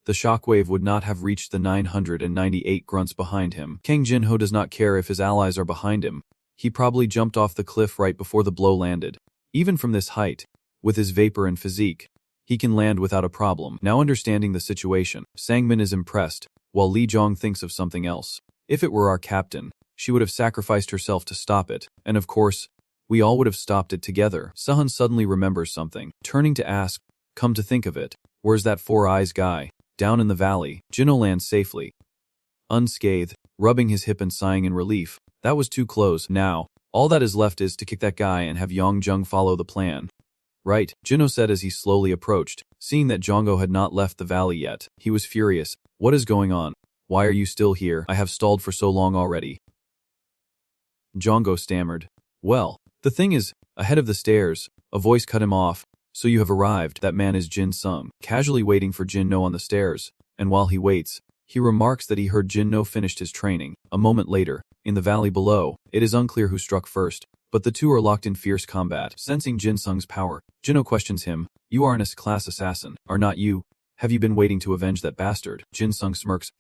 the shockwave would not have reached the 998 grunts behind him. Kang Jinho does not care if his allies are behind him. He probably jumped off the cliff right before the blow landed. Even from this height, with his vapor and physique, he can land without a problem. Now understanding the situation, Sangmin is impressed, while Li Zhong thinks of something else. If it were our captain, she would have sacrificed herself to stop it, and of course, we all would have stopped it together. Sahan suddenly remembers something, turning to ask, come to think of it, where's that Four Eyes guy? Down in the valley. Jinho lands safely, unscathed, rubbing his hip and sighing in relief. That was too close. Now, all that is left is to kick that guy and have Yongjung follow the plan. Right, Jinho said as he slowly approached. Seeing that Jongo had not left the valley yet, he was furious. What is going on? Why are you still here? I have stalled for so long already. Jongo stammered. Well, the thing is, ahead of the stairs, a voice cut him off. So you have arrived. That man is Jin Sung, casually waiting for Jinho on the stairs, and while he waits, he remarks that he heard Jinho finished his training. A moment later, in the valley below, it is unclear who struck first, but the two are locked in fierce combat. Sensing Jin Sung's power, Jinho questions him, you are an S-class assassin, are not you? Have you been waiting to avenge that bastard? Jin Sung smirks,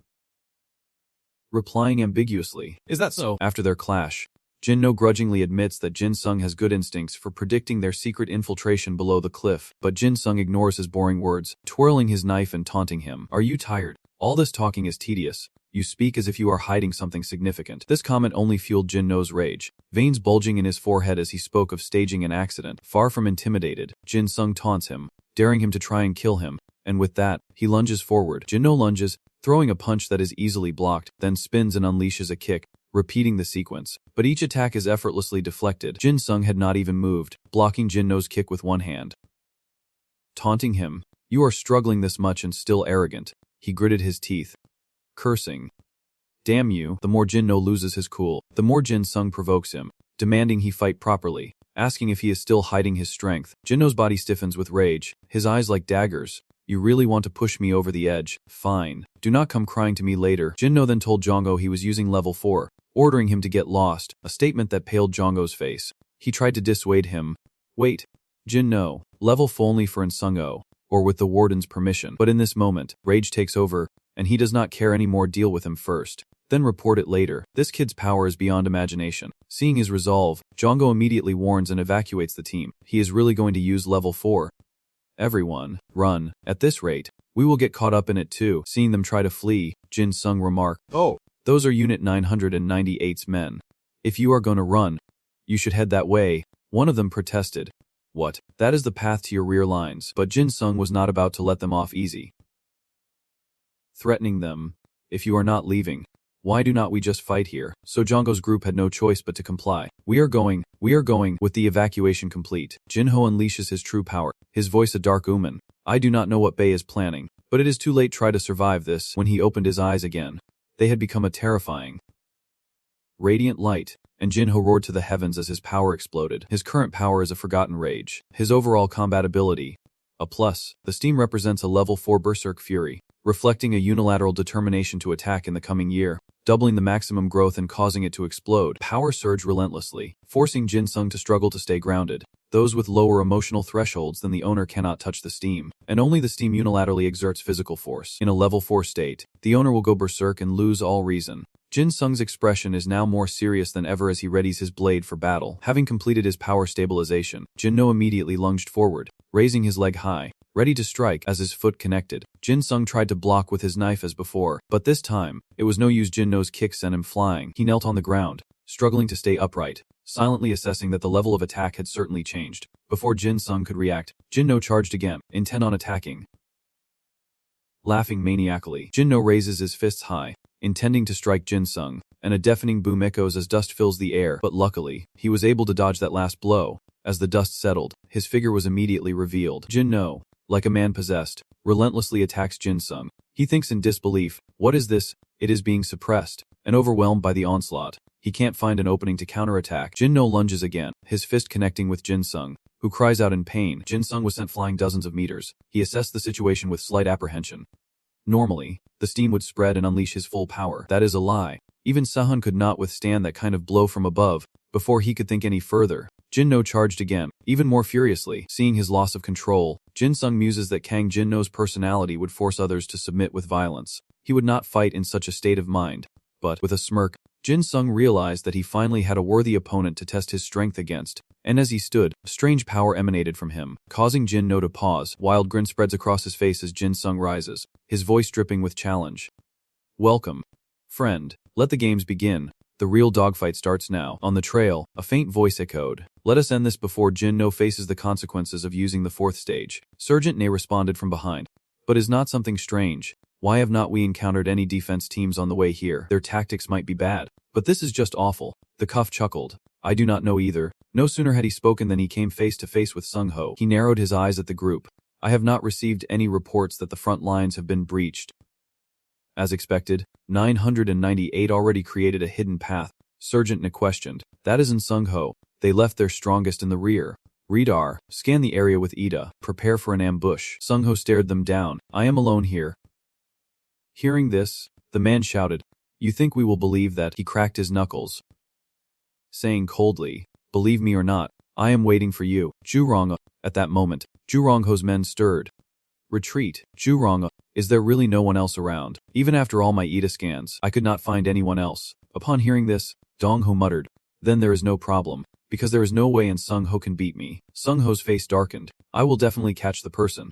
replying ambiguously, is that so? After their clash, Jinho grudgingly admits that Jin Sung has good instincts for predicting their secret infiltration below the cliff, but Jin Sung ignores his boring words, twirling his knife and taunting him. Are you tired? All this talking is tedious. You speak as if you are hiding something significant. This comment only fueled Jinho's rage, veins bulging in his forehead as he spoke of staging an accident. Far from intimidated, Jin Sung taunts him, daring him to try and kill him, and with that, he lunges forward. Jinho lunges, throwing a punch that is easily blocked, then spins and unleashes a kick, repeating the sequence. But each attack is effortlessly deflected. Jin Sung had not even moved, blocking Jinho's kick with one hand. Taunting him, you are struggling this much and still arrogant. He gritted his teeth, cursing. Damn you. The more Jinho loses his cool, the more Jin Sung provokes him, demanding he fight properly, asking if he is still hiding his strength. Jinho's body stiffens with rage, his eyes like daggers. You really want to push me over the edge? Fine. Do not come crying to me later. Jinho then told Jongo he was using level 4, ordering him to get lost, a statement that paled Jongo's face. He tried to dissuade him. Wait. Jinho, level 4 only for Insungo, or with the warden's permission. But in this moment, rage takes over, and he does not care anymore. Deal with him first, then report it later. This kid's power is beyond imagination. Seeing his resolve, Jongo immediately warns and evacuates the team. He is really going to use level 4. Everyone, run. At this rate, we will get caught up in it too. Seeing them try to flee, Jin Sung remarked, "Oh, those are Unit 998's men. If you are going to run, you should head that way." One of them protested. "What? That is the path to your rear lines." But Jin Sung was not about to let them off easy. Threatening them, "If you are not leaving, why do not we just fight here?" So Jongho's group had no choice but to comply. We are going. With the evacuation complete, Jinho unleashes his true power, his voice a dark omen. I do not know what Bei is planning, but it is too late to try to survive this. When he opened his eyes again, they had become a terrifying radiant light, and Jinho roared to the heavens as his power exploded. His current power is a forgotten rage. His overall combat ability, a plus. The steam represents a level 4 berserk fury, reflecting a unilateral determination to attack in the coming year, doubling the maximum growth and causing it to explode. Power surge relentlessly, forcing Jin Sung to struggle to stay grounded. Those with lower emotional thresholds than the owner cannot touch the steam, and only the steam unilaterally exerts physical force. In a level 4 state, the owner will go berserk and lose all reason. Jin Sung's expression is now more serious than ever as he readies his blade for battle. Having completed his power stabilization, Jinno immediately lunged forward, raising his leg high, ready to strike. As his foot connected, Jin Sung tried to block with his knife as before, but this time, it was no use. Jinno's kick sent him flying. He knelt on the ground, struggling to stay upright, silently assessing that the level of attack had certainly changed. Before Jin Sung could react, Jinno charged again, intent on attacking. Laughing maniacally, Jinno raises his fists high, intending to strike Jin Sung, and a deafening boom echoes as dust fills the air. But luckily, he was able to dodge that last blow. As the dust settled, his figure was immediately revealed. Jinno, like a man possessed, relentlessly attacks Jin Sung. He thinks in disbelief, what is this? It is being suppressed, and overwhelmed by the onslaught. He can't find an opening to counterattack. Jinno lunges again, his fist connecting with Jin Sung, who cries out in pain. Jin Sung was sent flying dozens of meters. He assessed the situation with slight apprehension. Normally, the steam would spread and unleash his full power. That is a lie. Even Sahan could not withstand that kind of blow from above. Before he could think any further, Jinno charged again, even more furiously. Seeing his loss of control, Jin Sung muses that Kang Jinno's personality would force others to submit with violence. He would not fight in such a state of mind. But, with a smirk, Jin Sung realized that he finally had a worthy opponent to test his strength against, and as he stood, a strange power emanated from him, causing Jinno to pause. Wild grin spreads across his face as Jin Sung rises, his voice dripping with challenge. Welcome, friend. Let the games begin. The real dogfight starts now. On the trail, a faint voice echoed. Let us end this before Jinno faces the consequences of using the fourth stage. Sergeant Ne responded from behind. But is not something strange? Why have not we encountered any defense teams on the way here? Their tactics might be bad, but this is just awful. The cuff chuckled. I do not know either. No sooner had he spoken than he came face to face with Sung Ho. He narrowed his eyes at the group. I have not received any reports that the front lines have been breached. As expected, 998 already created a hidden path. Sergeant Ne questioned. That isn't Sung Ho. They left their strongest in the rear. Radar, scan the area with Ida. Prepare for an ambush. Sung Ho stared them down. I am alone here. Hearing this, the man shouted, You think we will believe that? He cracked his knuckles, saying coldly, Believe me or not, I am waiting for you. Jurong. At that moment, Jurongho's men stirred. Retreat. Jurong. Is there really no one else around? Even after all my Ida scans, I could not find anyone else. Upon hearing this, Dongho muttered, Then there is no problem, because there is no way and Sung Ho can beat me. Sung Ho's face darkened. I will definitely catch the person.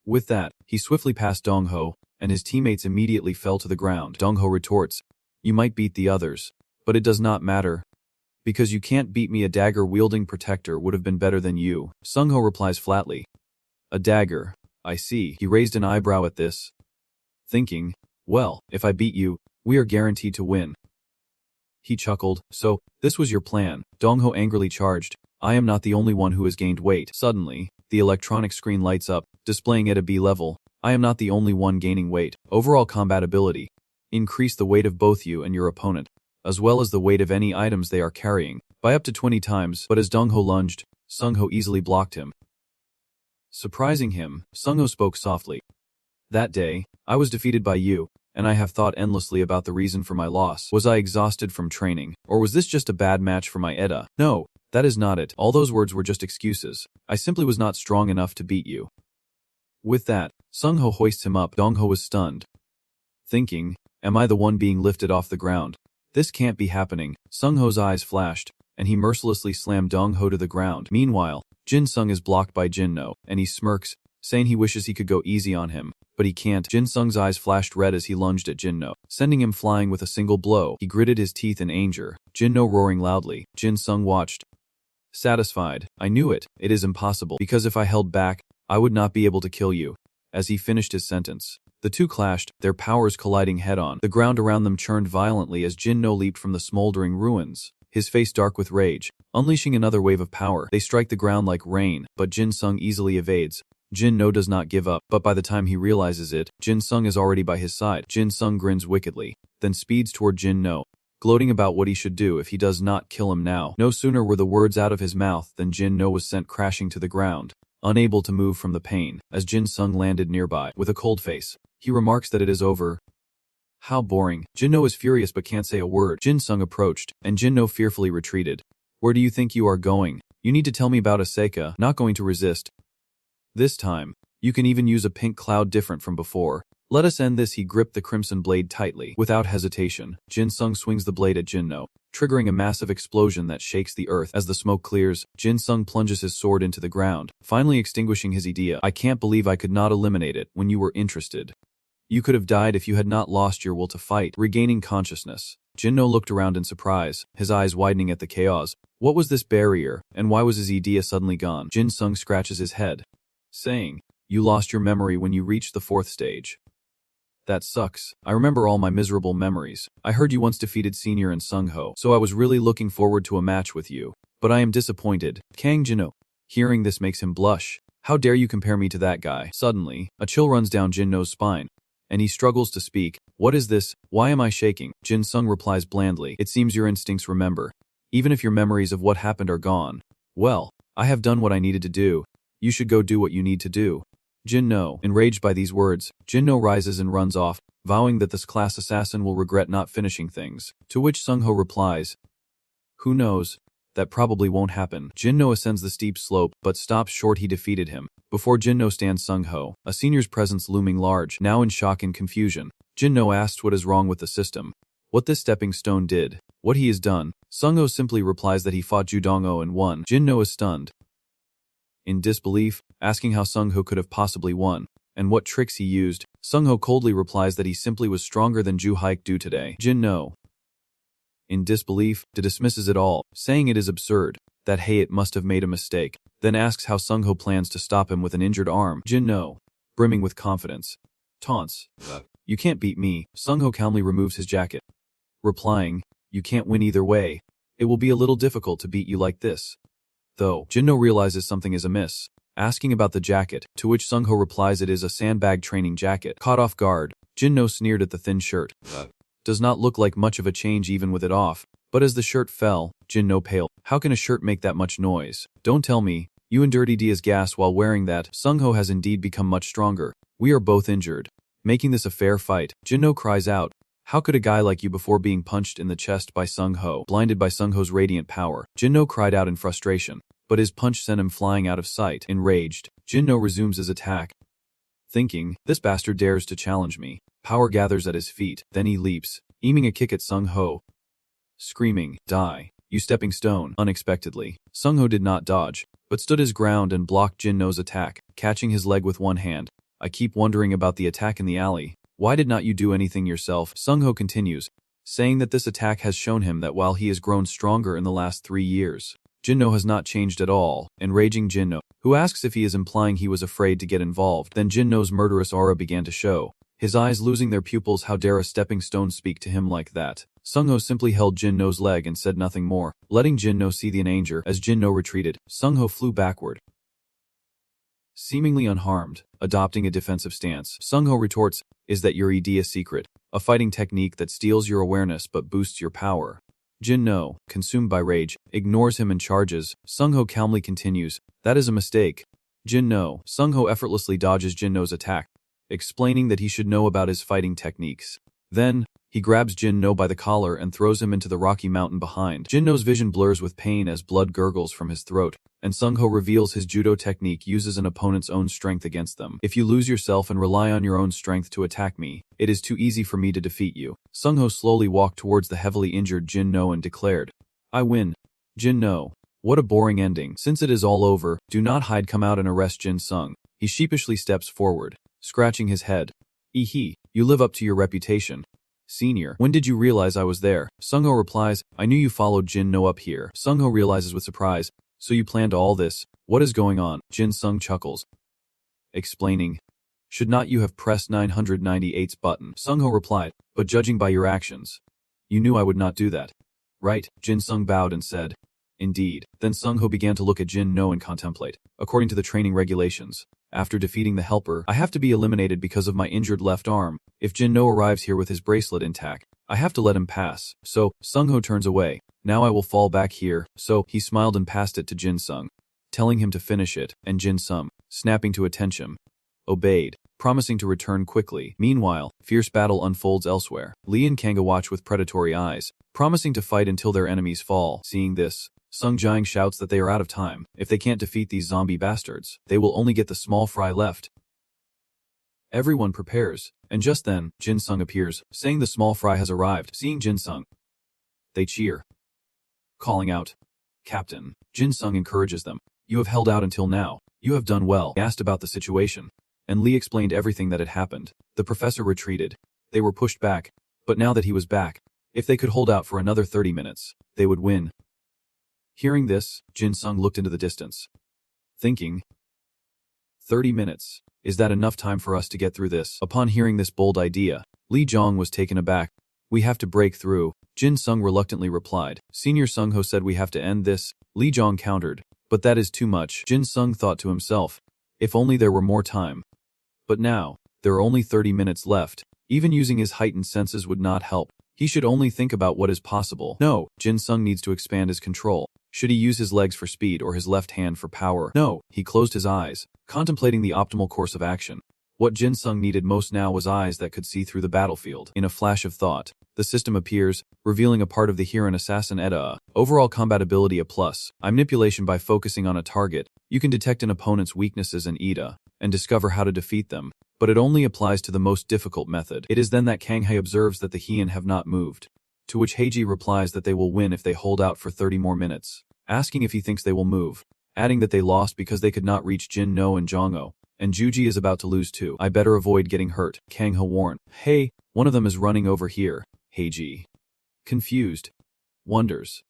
With that, he swiftly passed Dongho, and his teammates immediately fell to the ground. Dongho retorts, You might beat the others, but it does not matter. Because you can't beat me, a dagger-wielding protector would have been better than you. Sung Ho replies flatly, A dagger, I see. He raised an eyebrow at this, thinking, Well, if I beat you, we are guaranteed to win. He chuckled, So, this was your plan. Dongho angrily charged, I am not the only one who has gained weight. Suddenly, the electronic screen lights up, displaying at a B level, I am not the only one gaining weight. Overall combat ability. Increase the weight of both you and your opponent, as well as the weight of any items they are carrying, by up to 20 times. But as Dongho lunged, Sung Ho easily blocked him. Surprising him, Sung Ho spoke softly. That day, I was defeated by you, and I have thought endlessly about the reason for my loss. Was I exhausted from training, or was this just a bad match for my Edda? No, that is not it. All those words were just excuses. I simply was not strong enough to beat you. With that, Sung Ho hoists him up. Dongho was stunned, thinking, Am I the one being lifted off the ground? This can't be happening. Sung Ho's eyes flashed, and he mercilessly slammed Dongho to the ground. Meanwhile, Jin Sung is blocked by Jin No, and he smirks, saying he wishes he could go easy on him, but he can't. Jin Sung's eyes flashed red as he lunged at Jin No, sending him flying with a single blow. He gritted his teeth in anger, Jin No roaring loudly. Jin Sung watched, satisfied. I knew it. It is impossible, because if I held back, I would not be able to kill you. As he finished his sentence, the two clashed, their powers colliding head-on. The ground around them churned violently as Jin No leaped from the smoldering ruins, his face dark with rage, unleashing another wave of power. They strike the ground like rain, but Jin Sung easily evades. Jin No does not give up, but by the time he realizes it, Jin Sung is already by his side. Jin Sung grins wickedly, then speeds toward Jin No, gloating about what he should do if he does not kill him now. No sooner were the words out of his mouth than Jin No was sent crashing to the ground, unable to move from the pain. As Jin Sung landed nearby, with a cold face, he remarks that it is over. How boring. Jin No is furious but can't say a word. Jin Sung approached, and Jin No fearfully retreated. Where do you think you are going? You need to tell me about Aseka. Not going to resist. This time, you can even use a pink cloud different from before. Let us end this. He gripped the crimson blade tightly. Without hesitation, Jin Sung swings the blade at Jin No, triggering a massive explosion that shakes the earth. As the smoke clears, Jin Sung plunges his sword into the ground, finally extinguishing his idea. I can't believe I could not eliminate it when you were interested. You could have died if you had not lost your will to fight. Regaining consciousness, Jin No looked around in surprise, his eyes widening at the chaos. What was this barrier, and why was his idea suddenly gone? Jin Sung scratches his head, saying, you lost your memory when you reached the 4th stage. That sucks. I remember all my miserable memories. I heard you once defeated Senior and Sung Ho, so I was really looking forward to a match with you. But I am disappointed. Kang Jin-no. Hearing this makes him blush. How dare you compare me to that guy? Suddenly, a chill runs down Jin No's spine, and he struggles to speak. What is this? Why am I shaking? Jin Sung replies blandly. It seems your instincts remember, even if your memories of what happened are gone. Well, I have done what I needed to do. You should go do what you need to do. Jin No. Enraged by these words, Jin No rises and runs off, vowing that this class assassin will regret not finishing things. To which Sung Ho replies, who knows? That probably won't happen. Jin No ascends the steep slope, but stops short. He defeated him. Before Jin No stands Sung Ho, a senior's presence looming large. Now in shock and confusion, Jin No asks what is wrong with the system, what this stepping stone did, what he has done. Sung Ho simply replies that he fought Ju Dong-o and won. Jin No is stunned, in disbelief, asking how Sung Ho could have possibly won, and what tricks he used. Sung Ho coldly replies that he simply was stronger than Ju Haik do today. Jin No, in disbelief, dismisses it all, saying it is absurd, that hey it must have made a mistake, then asks how Sung Ho plans to stop him with an injured arm. Jin No, brimming with confidence, taunts, you can't beat me. Sung Ho calmly removes his jacket, replying, you can't win either way. It will be a little difficult to beat you like this. Though, Jin No realizes something is amiss, asking about the jacket, to which Sung Ho replies it is a sandbag training jacket. Caught off guard, Jin No sneered at the thin shirt. Does not look like much of a change even with it off, but as the shirt fell, Jin No paled. How can a shirt make that much noise? Don't tell me, you endured ED's gas while wearing that. Sung Ho has indeed become much stronger. We are both injured. Making this a fair fight, Jin No cries out, how could a guy like you before being punched in the chest by Sung Ho? Blinded by Sung Ho's radiant power, Jin No cried out in frustration, but his punch sent him flying out of sight. Enraged, Jin No resumes his attack, thinking, this bastard dares to challenge me. Power gathers at his feet, then he leaps, aiming a kick at Sung Ho, screaming, die, you stepping stone. Unexpectedly, Sung Ho did not dodge, but stood his ground and blocked Jin No's attack, catching his leg with one hand. I keep wondering about the attack in the alley. Why did not you do anything yourself? Sung Ho continues, saying that this attack has shown him that while he has grown stronger in the last 3 years, Jin No has not changed at all. Enraging Jin No, who asks if he is implying he was afraid to get involved. Then Jin No's murderous aura began to show, his eyes losing their pupils. How dare a stepping stone speak to him like that? Sung Ho simply held Jin No's leg and said nothing more, letting Jin No see the danger. As Jin No retreated, Sung Ho flew backward, seemingly unharmed, adopting a defensive stance. Sung Ho retorts, is that your idea secret? A fighting technique that steals your awareness but boosts your power. Jin No, consumed by rage, ignores him and charges. Sung Ho calmly continues, that is a mistake. Jin No. Sung Ho effortlessly dodges Jin No's attack, explaining that he should know about his fighting techniques. Then, he grabs Jin No by the collar and throws him into the rocky mountain behind. Jin No's vision blurs with pain as blood gurgles from his throat, and Sung Ho reveals his judo technique uses an opponent's own strength against them. If you lose yourself and rely on your own strength to attack me, it is too easy for me to defeat you. Sung Ho slowly walked towards the heavily injured Jin No and declared, I win. Jin No, What a boring ending. Since it is all over, do not hide, come out and arrest Jin Sung. He sheepishly steps forward, scratching his head. You live up to your reputation. Senior, when did you realize I was there? Sung-ho replies, I knew you followed Jin No up here. Sung-ho realizes with surprise, so you planned all this? What is going on? Jin Sung chuckles, explaining, should not you have pressed 998's button? Sung-ho replied, but judging by your actions, you knew I would not do that. Right? Jin Sung bowed and said, indeed. Then Sung-ho began to look at Jin No and contemplate. According to the training regulations, after defeating the helper, I have to be eliminated because of my injured left arm. If Jin No arrives here with his bracelet intact, I have to let him pass. So, Sung-ho turns away. Now I will fall back here. So, he smiled and passed it to Jin Sung, telling him to finish it, and Jin Sung, snapping to attention, obeyed, promising to return quickly. Meanwhile, fierce battle unfolds elsewhere. Lee and Kanga watch with predatory eyes, promising to fight until their enemies fall. Seeing this, Sung Jiang shouts that they are out of time. If they can't defeat these zombie bastards, they will only get the small fry left. Everyone prepares, and just then, Jin Sung appears, saying the small fry has arrived. Seeing Jin Sung, they cheer, calling out, Captain. Jin Sung encourages them. You have held out until now. You have done well. Asked about the situation, and Lee explained everything that had happened. The professor retreated. They were pushed back, but now that he was back, if they could hold out for another 30 minutes, they would win. Hearing this, Jin Sung looked into the distance, thinking, 30 minutes. Is that enough time for us to get through this? Upon hearing this bold idea, Lee Jong was taken aback. We have to break through. Jin Sung reluctantly replied. Senior Sung-ho said we have to end this. Lee Jong countered. But that is too much. Jin Sung thought to himself, if only there were more time. But now, there are only 30 minutes left. Even using his heightened senses would not help. He should only think about what is possible. No, Jin Sung needs to expand his control. Should he use his legs for speed or his left hand for power? No, he closed his eyes, contemplating the optimal course of action. What Jin Sung needed most now was eyes that could see through the battlefield. In a flash of thought, the system appears, revealing a part of the Hiran assassin Eda. Overall combat ability a plus. Manipulation by focusing on a target. You can detect an opponent's weaknesses in Eda, and discover how to defeat them. But it only applies to the most difficult method. It is then that Kang Hae observes that the Heian have not moved. To which Heiji replies that they will win if they hold out for 30 more minutes, asking if he thinks they will move, adding that they lost because they could not reach Jin No and Jong-o, and Juji is about to lose too. I better avoid getting hurt, Kang Hae warned. Hey, one of them is running over here, Heiji, confused, wonders,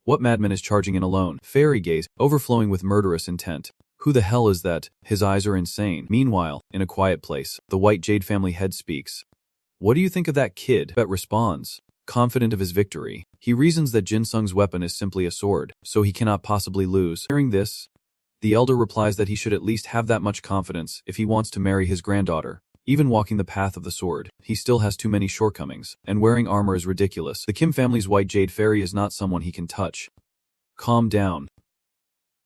what madman is charging in alone? Fairy gaze, overflowing with murderous intent. Who the hell is that? His eyes are insane. Meanwhile, in a quiet place, the White Jade family head speaks. What do you think of that kid? Bet responds, confident of his victory. He reasons that Jin Sung's weapon is simply a sword, so he cannot possibly lose. Hearing this, the elder replies that he should at least have that much confidence if he wants to marry his granddaughter. Even walking the path of the sword, he still has too many shortcomings, and wearing armor is ridiculous. The Kim family's White Jade Fairy is not someone he can touch. Calm down,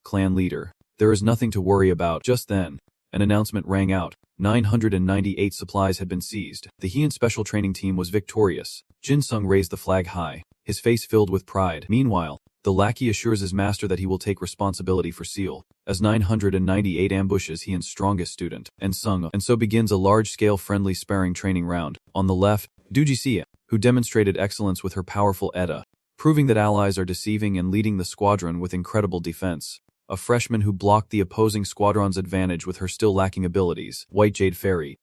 clan leader. There is nothing to worry about. Just then, an announcement rang out. 998 supplies had been seized. The Heian special training team was victorious. Jin Sung raised the flag high, his face filled with pride. Meanwhile, the lackey assures his master that he will take responsibility for Seal, as 998 ambushes Heian's strongest student, and Sung, and so begins a large-scale friendly sparring training round. On the left, Dujisia, who demonstrated excellence with her powerful Eda, proving that allies are deceiving and leading the squadron with incredible defense. A freshman who blocked the opposing squadron's advantage with her still lacking abilities. White Jade Fairy,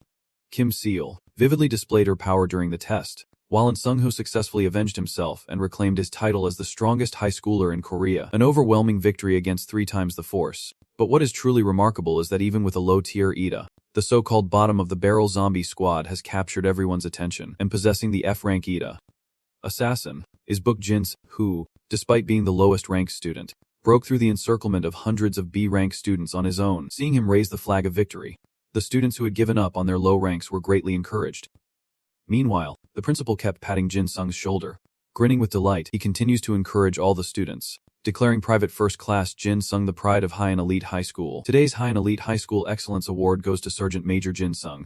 Kim Seal, vividly displayed her power during the test, while Sung-ho successfully avenged himself and reclaimed his title as the strongest high schooler in Korea. An overwhelming victory against 3 times the force. But what is truly remarkable is that even with a low-tier Ida, the so-called bottom-of-the-barrel zombie squad has captured everyone's attention, and possessing the F-rank Ida assassin is Book Jins, who, despite being the lowest-ranked student, broke through the encirclement of hundreds of B-rank students on his own. Seeing him raise the flag of victory, the students who had given up on their low ranks were greatly encouraged. Meanwhile, the principal kept patting Jin Sung's shoulder. Grinning with delight, he continues to encourage all the students, declaring Private First Class Jin Sung the pride of High and Elite High School. Today's High and Elite High School Excellence Award goes to Sergeant Major Jin Sung.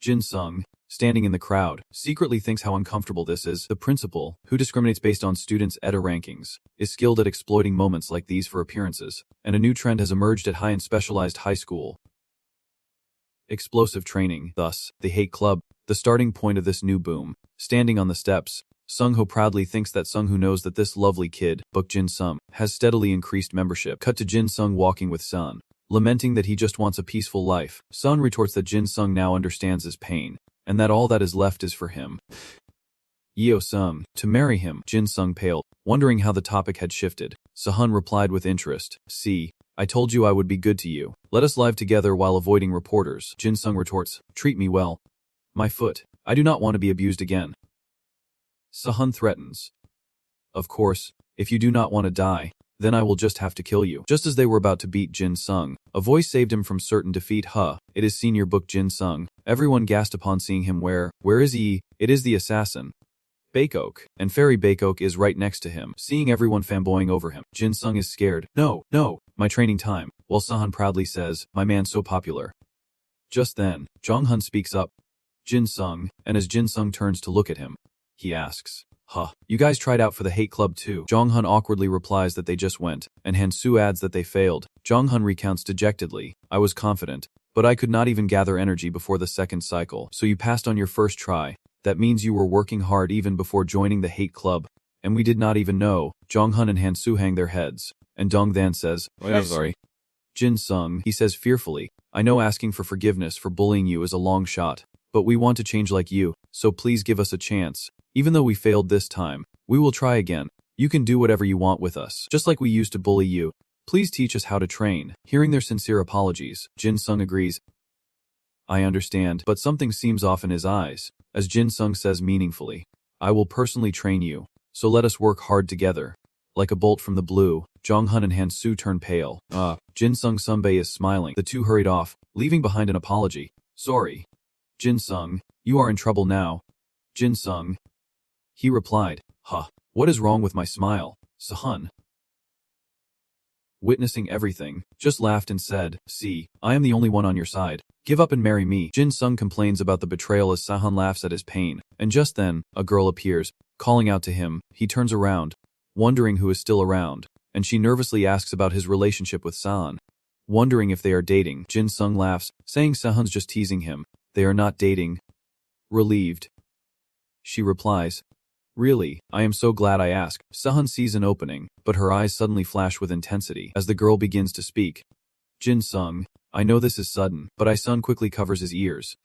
Jin Sung, standing in the crowd, secretly thinks how uncomfortable this is. The principal, who discriminates based on students' ETA rankings, is skilled at exploiting moments like these for appearances, and a new trend has emerged at high and specialized high school. Explosive training, thus, the Hate Club, the starting point of this new boom. Standing on the steps, Sung-ho proudly thinks that Sung-ho knows that this lovely kid, Book Jin-sung, has steadily increased membership. Cut to Jin-sung walking with Sun, lamenting that he just wants a peaceful life. Sun retorts that Jin-sung now understands his pain, and that all that is left is for him, Yeo-sung, to marry him. Jin-sung paled, wondering how the topic had shifted. Sahan replied with interest, "See, I told you I would be good to you. Let us live together while avoiding reporters." Jin-sung retorts, "Treat me well. My foot. I do not want to be abused again." Sahan threatens, "Of course, if you do not want to die, then I will just have to kill you." Just as they were about to beat Jin-sung, a voice saved him from certain defeat. It is Senior Book Jin-sung. Everyone gasped upon seeing him. Where is he? It is the assassin, Baekok, and Fairy Baekok is right next to him. Seeing everyone fanboying over him, Jin-sung is scared. No, my training time," while Sahan proudly says, "My man's so popular." Just then, Jong-hun speaks up, "Jin-sung," and as Jin-sung turns to look at him, he asks, You guys tried out for the hate club too?" Jong-hun awkwardly replies that they just went, and Han-soo adds that they failed. Jong-hun recounts dejectedly, "I was confident, but I could not even gather energy before the second cycle." "So you passed on your first try. That means you were working hard even before joining the hate club, and we did not even know." Jong-hun and Han-soo hang their heads, and Dong-dan says, "I'm sorry." Jin-sung, he says fearfully, "I know asking for forgiveness for bullying you is a long shot, but we want to change like you, so please give us a chance. Even though we failed this time, we will try again. You can do whatever you want with us, just like we used to bully you. Please teach us how to train." Hearing their sincere apologies, Jin-sung agrees, "I understand, but something seems off in his eyes." As Jin-sung says meaningfully, "I will personally train you, so let us work hard together." Like a bolt from the blue, Jong-hun and Han-soo turn pale. Jin-sung Sunbae is smiling. The two hurried off, leaving behind an apology. "Sorry. Jin-sung, you are in trouble now." Jin-sung, he replied, "What is wrong with my smile?" Sahan, witnessing everything, just laughed and said, "See, I am the only one on your side. Give up and marry me." Jin-sung complains about the betrayal as Sahan laughs at his pain, and just then, a girl appears, calling out to him. He turns around, wondering who is still around, and she nervously asks about his relationship with Sahan, wondering if they are dating. Jin-sung laughs, saying Sahan's just teasing him. They are not dating. Relieved, she replies, "Really, I am so glad I asked." Sahan sees an opening, but her eyes suddenly flash with intensity as the girl begins to speak. Jin-sung, I know this is sudden, but Sun quickly covers his ears.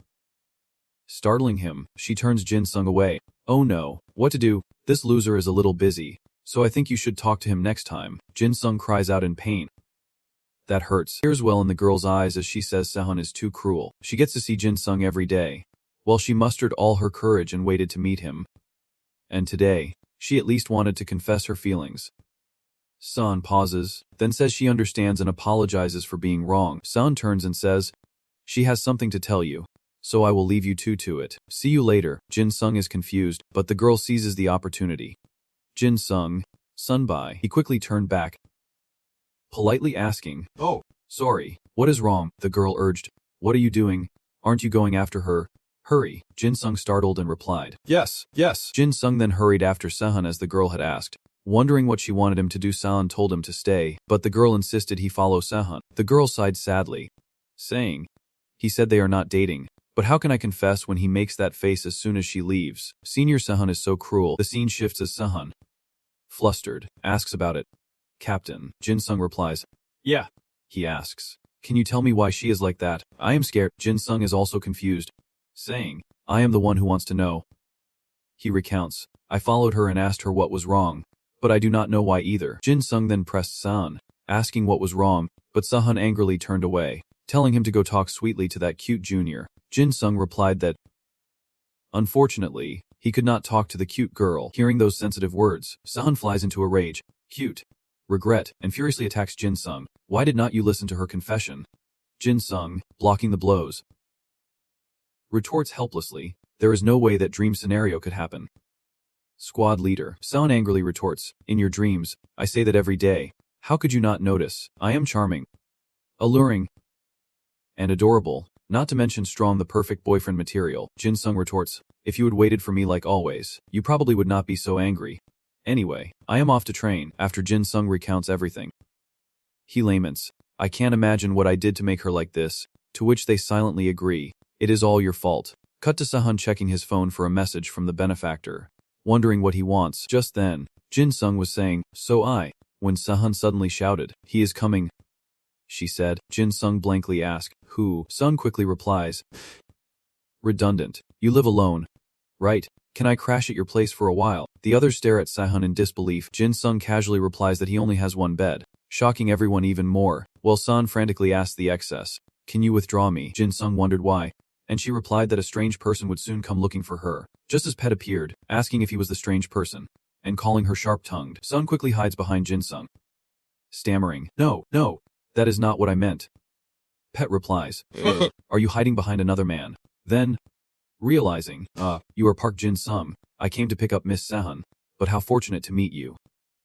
Startling him, she turns Jin-sung away. "Oh no, what to do? This loser is a little busy, so I think you should talk to him next time." Jin-sung cries out in pain. That hurts. Tears well in the girl's eyes as she says Sahan is too cruel. She gets to see Jin-sung every day. Well, she mustered all her courage and waited to meet him. And today, she at least wanted to confess her feelings. San pauses, then says she understands and apologizes for being wrong. San turns and says, "She has something to tell you, so I will leave you two to it. See you later." Jin-sung is confused, but the girl seizes the opportunity. Jin-sung, Sunbai. He quickly turned back, politely asking, "Oh, sorry, what is wrong?" The girl urged, "What are you doing? Aren't you going after her? Hurry." Jin-sung startled and replied, Yes. Jin-sung then hurried after Sahan as the girl had asked. Wondering what she wanted him to do, Sahan told him to stay, but the girl insisted he follow Sahan. The girl sighed sadly, saying, "He said they are not dating, but how can I confess when he makes that face as soon as she leaves?" Senior Sahan is so cruel. The scene shifts as Sahan, flustered, asks about it. "Captain," Jin-sung replies. "Yeah." He asks, "Can you tell me why she is like that? I am scared." Jin-sung is also confused, saying, "I am the one who wants to know." He recounts, "I followed her and asked her what was wrong, but I do not know why either." Jin-sung then pressed Sahan, asking what was wrong, but Sahan angrily turned away, telling him to go talk sweetly to that cute junior. Jin-sung replied that, unfortunately, he could not talk to the cute girl. Hearing those sensitive words, Sahan flies into a rage, cute, regret, and furiously attacks Jin-sung. "Why did not you listen to her confession?" Jin-sung, blocking the blows, retorts helplessly, "There is no way that dream scenario could happen." Squad leader, Sahan angrily retorts, "In your dreams, I say that every day. How could you not notice? I am charming, alluring, and adorable, not to mention strong, the perfect boyfriend material." Jin-sung retorts, "If you had waited for me like always, you probably would not be so angry. Anyway, I am off to train." After Jin-sung recounts everything, he laments, "I can't imagine what I did to make her like this," to which they silently agree, "It is all your fault." Cut to Sahan checking his phone for a message from the benefactor. wondering what he wants. Just then, Jin Sung was saying, when Sahan suddenly shouted, "He is coming," she said. Jin Sung blankly asked, "Who?" Sung quickly replies, "Redundant. You live alone, right? Can I crash at your place for a while?" The others stare at Sahan in disbelief. Jin Sung casually replies that he only has one bed, shocking everyone even more, while San frantically asks the excess, "Can you withdraw me?" Jin Sung wondered why, and she replied that a strange person would soon come looking for her. Just as Pet appeared, asking if he was the strange person, and calling her sharp-tongued, Sun quickly hides behind Jin Sung, stammering, No, that is not what I meant." Pet replies, "Are you hiding behind another man?" Then, realizing, "You are Park Jin Sung. I came to pick up Miss Sahan, but how fortunate to meet you."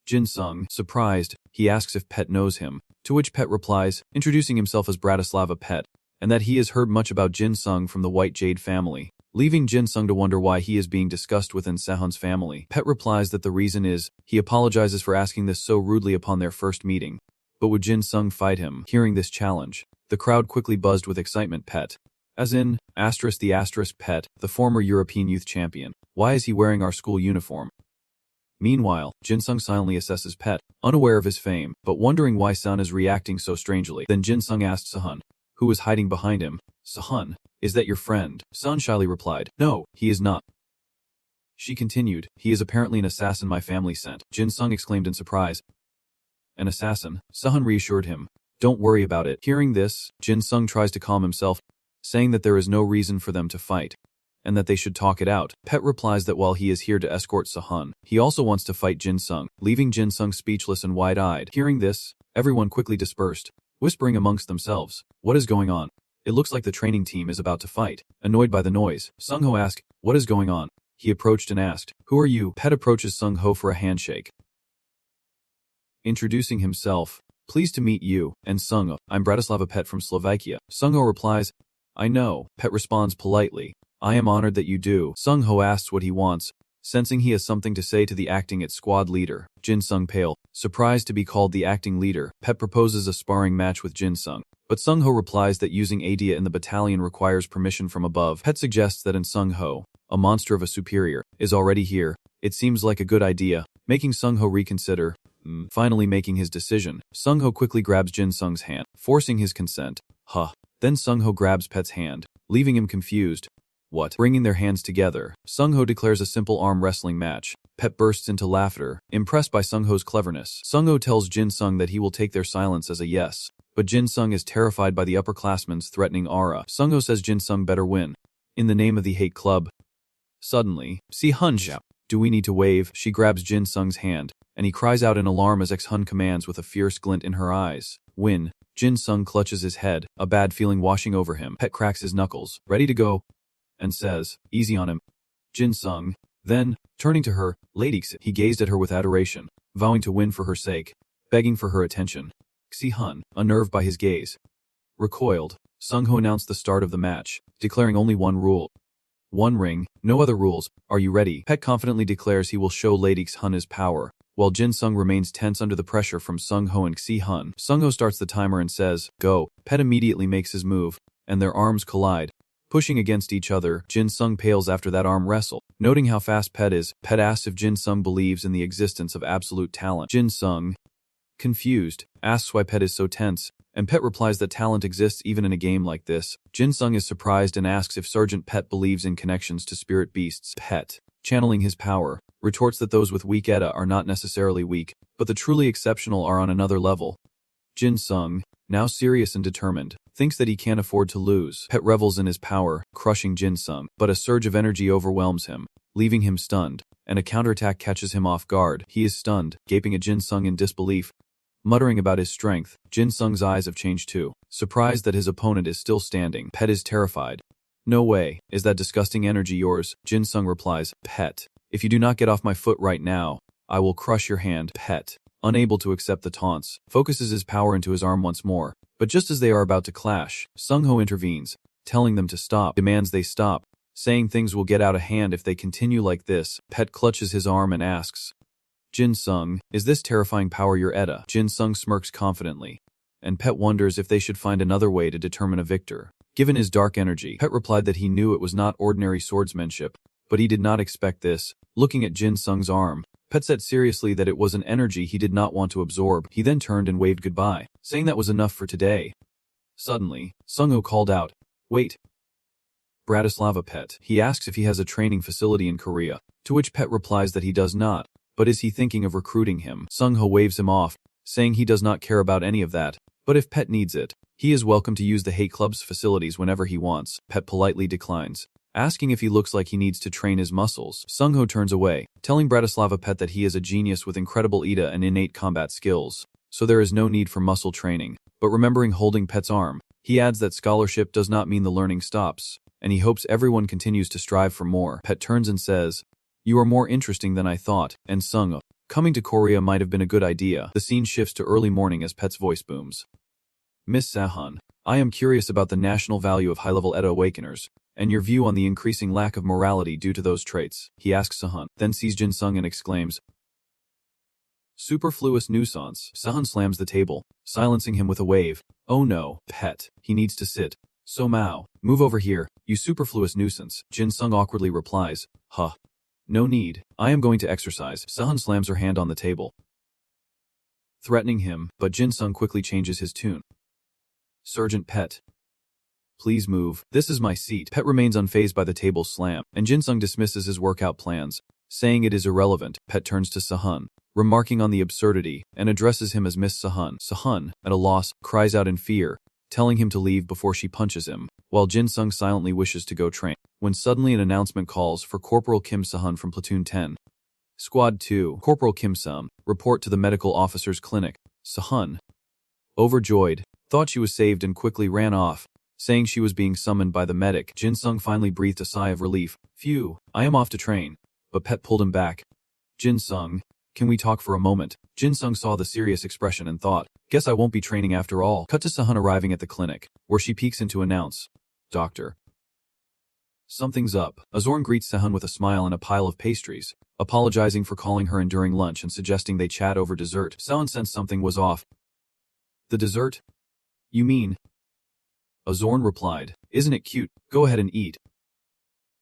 Jin Sung, surprised, he asks if Pet knows him, to which Pet replies, introducing himself as Bratislava Pet, and that he has heard much about Jin Sung from the White Jade family, leaving Jin Sung to wonder why he is being discussed within Sahan's family. Pet replies that the reason is, he apologizes for asking this so rudely upon their first meeting, but would Jin Sung fight him? Hearing this challenge, the crowd quickly buzzed with excitement. Pet, as in, Pet, the former European youth champion. Why is he wearing our school uniform? Meanwhile, Jin Sung silently assesses Pet, unaware of his fame, but wondering why Sun is reacting so strangely. Then Jin Sung asked Sahan, who was hiding behind him, "Sahan, is that your friend?" Sun shyly replied, "No, he is not." She continued, "He is apparently an assassin my family sent." Jin Sung exclaimed in surprise, "An assassin?" Sahan reassured him, "Don't worry about it." Hearing this, Jin Sung tries to calm himself, saying that there is no reason for them to fight, and that they should talk it out. Pet replies that while he is here to escort Sahan, he also wants to fight Jin Sung, leaving Jin Sung speechless and wide-eyed. Hearing this, everyone quickly dispersed, whispering amongst themselves, "What is going on? It looks like the training team is about to fight." Annoyed by the noise, Sung Ho asked, "What is going on?" He approached and asked, "Who are you?" Pet approaches Sung Ho for a handshake, introducing himself, "Pleased to meet you," and Sung Ho, "I'm Bratislava Pet from Slovakia." Sung Ho replies, "I know." Pet responds politely, "I am honored that you do." Sung Ho asks what he wants, sensing he has something to say to the acting at squad leader. Jin Sung pale, surprised to be called the acting leader. Pet proposes a sparring match with Jin Sung, but Sung Ho replies that using ADIA in the battalion requires permission from above. Pet suggests that Sung Ho, a monster of a superior, is already here. It seems like a good idea, making Sung Ho reconsider. Finally making his decision, Sung Ho quickly grabs Jin Sung's hand, forcing his consent. Then Sung Ho grabs Pet's hand, leaving him confused. What? Bringing their hands together, Sung Ho declares a simple arm wrestling match. Pet bursts into laughter, impressed by Sung Ho's cleverness. Sung Ho tells Jin Sung that he will take their silence as a yes, but Jin Sung is terrified by the upperclassmen's threatening aura. Sung Ho says Jin Sung better win, in the name of the hate club. Suddenly, Si Hunja, "Do we need to wave?" She grabs Jin Sung's hand, and he cries out in alarm as Ex-Hun commands with a fierce glint in her eyes. Win. Jin Sung clutches his head, a bad feeling washing over him. Pet cracks his knuckles, ready to go, and says, "Easy on him." Jin Sung, then, turning to her, "Ladies," he gazed at her with adoration, vowing to win for her sake, begging for her attention. Si-hun, unnerved by his gaze, recoiled. Sung Ho announced the start of the match, declaring only one rule. One ring, no other rules. "Are you ready?" Pet confidently declares he will show Lady X-Hun his power, while Jin Sung remains tense under the pressure from Sung Ho and Si-hun. Sung Ho starts the timer and says, "Go." Pet immediately makes his move, and their arms collide, pushing against each other. Jin Sung pales after that arm wrestle. Noting how fast Pet is, Pet asks if Jin Sung believes in the existence of absolute talent. Jin Sung, confused, asks why Pet is so tense, and Pet replies that talent exists even in a game like this. Jin Sung is surprised and asks if Sergeant Pet believes in connections to spirit beasts. Pet, channeling his power, retorts that those with weak ETA are not necessarily weak, but the truly exceptional are on another level. Jin Sung, now serious and determined, thinks that he can't afford to lose. Pet revels in his power, crushing Jin Sung, but a surge of energy overwhelms him, leaving him stunned, and a counterattack catches him off guard. He is stunned, gaping at Jin Sung in disbelief. Muttering about his strength, Jin Sung's eyes have changed too, surprised that his opponent is still standing. Pet is terrified. "No way, is that disgusting energy yours?" Jin Sung replies, "Pet, if you do not get off my foot right now, I will crush your hand." Pet, unable to accept the taunts, focuses his power into his arm once more, but just as they are about to clash, Sung Ho intervenes, telling them to stop, demands they stop, saying things will get out of hand if they continue like this. Pet clutches his arm and asks, "Jin Sung, is this terrifying power your ETA?" Jin Sung smirks confidently, and Pet wonders if they should find another way to determine a victor. Given his dark energy, Pet replied that he knew it was not ordinary swordsmanship, But he did not expect this. Looking at Jin Sung's arm, Pet said seriously that it was an energy he did not want to absorb. He then turned and waved goodbye, saying that was enough for today. Suddenly, Sung-ho called out, "Wait. Bratislava Pet." He asks if he has a training facility in Korea, to which Pet replies that he does not, but is he thinking of recruiting him? Sung-ho waves him off, saying he does not care about any of that, but if Pet needs it, he is welcome to use the Hate Club's facilities whenever he wants. Pet politely declines, asking if he looks like he needs to train his muscles. Sung-ho turns away, telling Bratislava Pet that he is a genius with incredible Ida and innate combat skills, so there is no need for muscle training. But remembering holding Pet's arm, he adds that scholarship does not mean the learning stops, and he hopes everyone continues to strive for more. Pet turns and says, "You are more interesting than I thought," and Sung-ho, "Coming to Korea might have been a good idea." The scene shifts to early morning as Pet's voice booms. "Miss Sahan, I am curious about the national value of high-level Eda awakeners, and your view on the increasing lack of morality due to those traits," he asks Sahan, then sees Jin Sung and exclaims, "Superfluous nuisance." Sahan slams the table, silencing him with a wave. "Oh no, Pet, he needs to sit. So Mao, move over here, you superfluous nuisance." Jin Sung awkwardly replies, "Huh. No need, I am going to exercise." Sahan slams her hand on the table, threatening him, but Jin Sung quickly changes his tune. "Sergeant Pet, please move. This is my seat." Pet remains unfazed by the table's slam, and Jin Sung dismisses his workout plans, saying it is irrelevant. Pet turns to Sahan, remarking on the absurdity, and addresses him as Miss Sahan. Sahan, at a loss, cries out in fear, telling him to leave before she punches him, while Jin Sung silently wishes to go train, when suddenly an announcement calls for Corporal Kim Sahan from Platoon 10. Squad 2, Corporal Kim Sahan, report to the medical officer's clinic. Sahan, overjoyed, thought she was saved and quickly ran off, saying she was being summoned by the medic. Jin Sung finally breathed a sigh of relief. "Phew, I am off to train." But Pet pulled him back. "Jin Sung, can we talk for a moment?" Jin Sung saw the serious expression and thought, "Guess I won't be training after all." Cut to Sahan arriving at the clinic, where she peeks in to announce, "Doctor, something's up." Azorn greets Sahan with a smile and a pile of pastries, apologizing for calling her in during lunch and suggesting they chat over dessert. Sahan sensed something was off. "The dessert? You mean?" Azorn replied, "Isn't it cute? Go ahead and eat."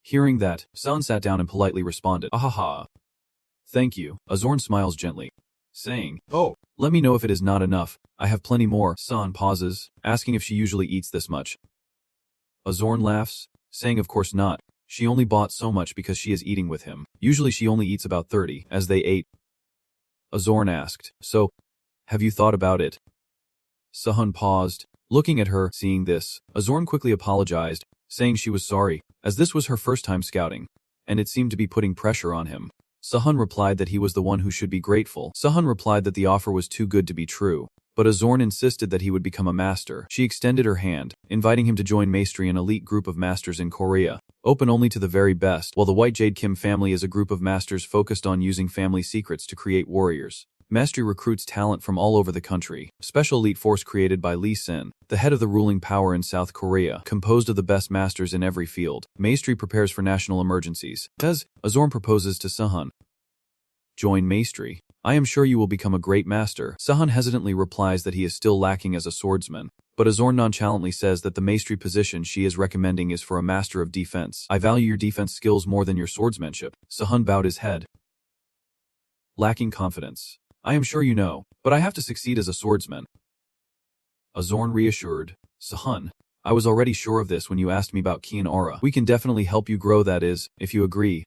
Hearing that, Sahan sat down and politely responded, "Ahaha. Thank you." Azorn smiles gently, saying, "Oh, let me know if it is not enough. I have plenty more." Sahan pauses, asking if she usually eats this much. Azorn laughs, saying of course not. She only bought so much because she is eating with him. Usually she only eats about 30. As they ate, Azorn asked, "So, have you thought about it?" Sahan paused, looking at her. Seeing this, Azorn quickly apologized, saying she was sorry, as this was her first time scouting, and it seemed to be putting pressure on him. Sahan replied that he was the one who should be grateful. Sahan replied that the offer was too good to be true, but Azorn insisted that he would become a master. She extended her hand, inviting him to join Maestry, an elite group of masters in Korea, open only to the very best, while the White Jade Kim family is a group of masters focused on using family secrets to create warriors. Mastery recruits talent from all over the country. Special elite force created by Lee Sin, the head of the ruling power in South Korea, composed of the best masters in every field. Maestry prepares for national emergencies. As Azorn proposes to Sahan, "Join Maestry. I am sure you will become a great master." Sahan hesitantly replies that he is still lacking as a swordsman, but Azorn nonchalantly says that the Maestry position she is recommending is for a master of defense. "I value your defense skills more than your swordsmanship." Sahan bowed his head, lacking confidence. "I am sure you know, but I have to succeed as a swordsman." Azorn reassured, "Sahan, I was already sure of this when you asked me about Ki and Aura. We can definitely help you grow, that is, if you agree."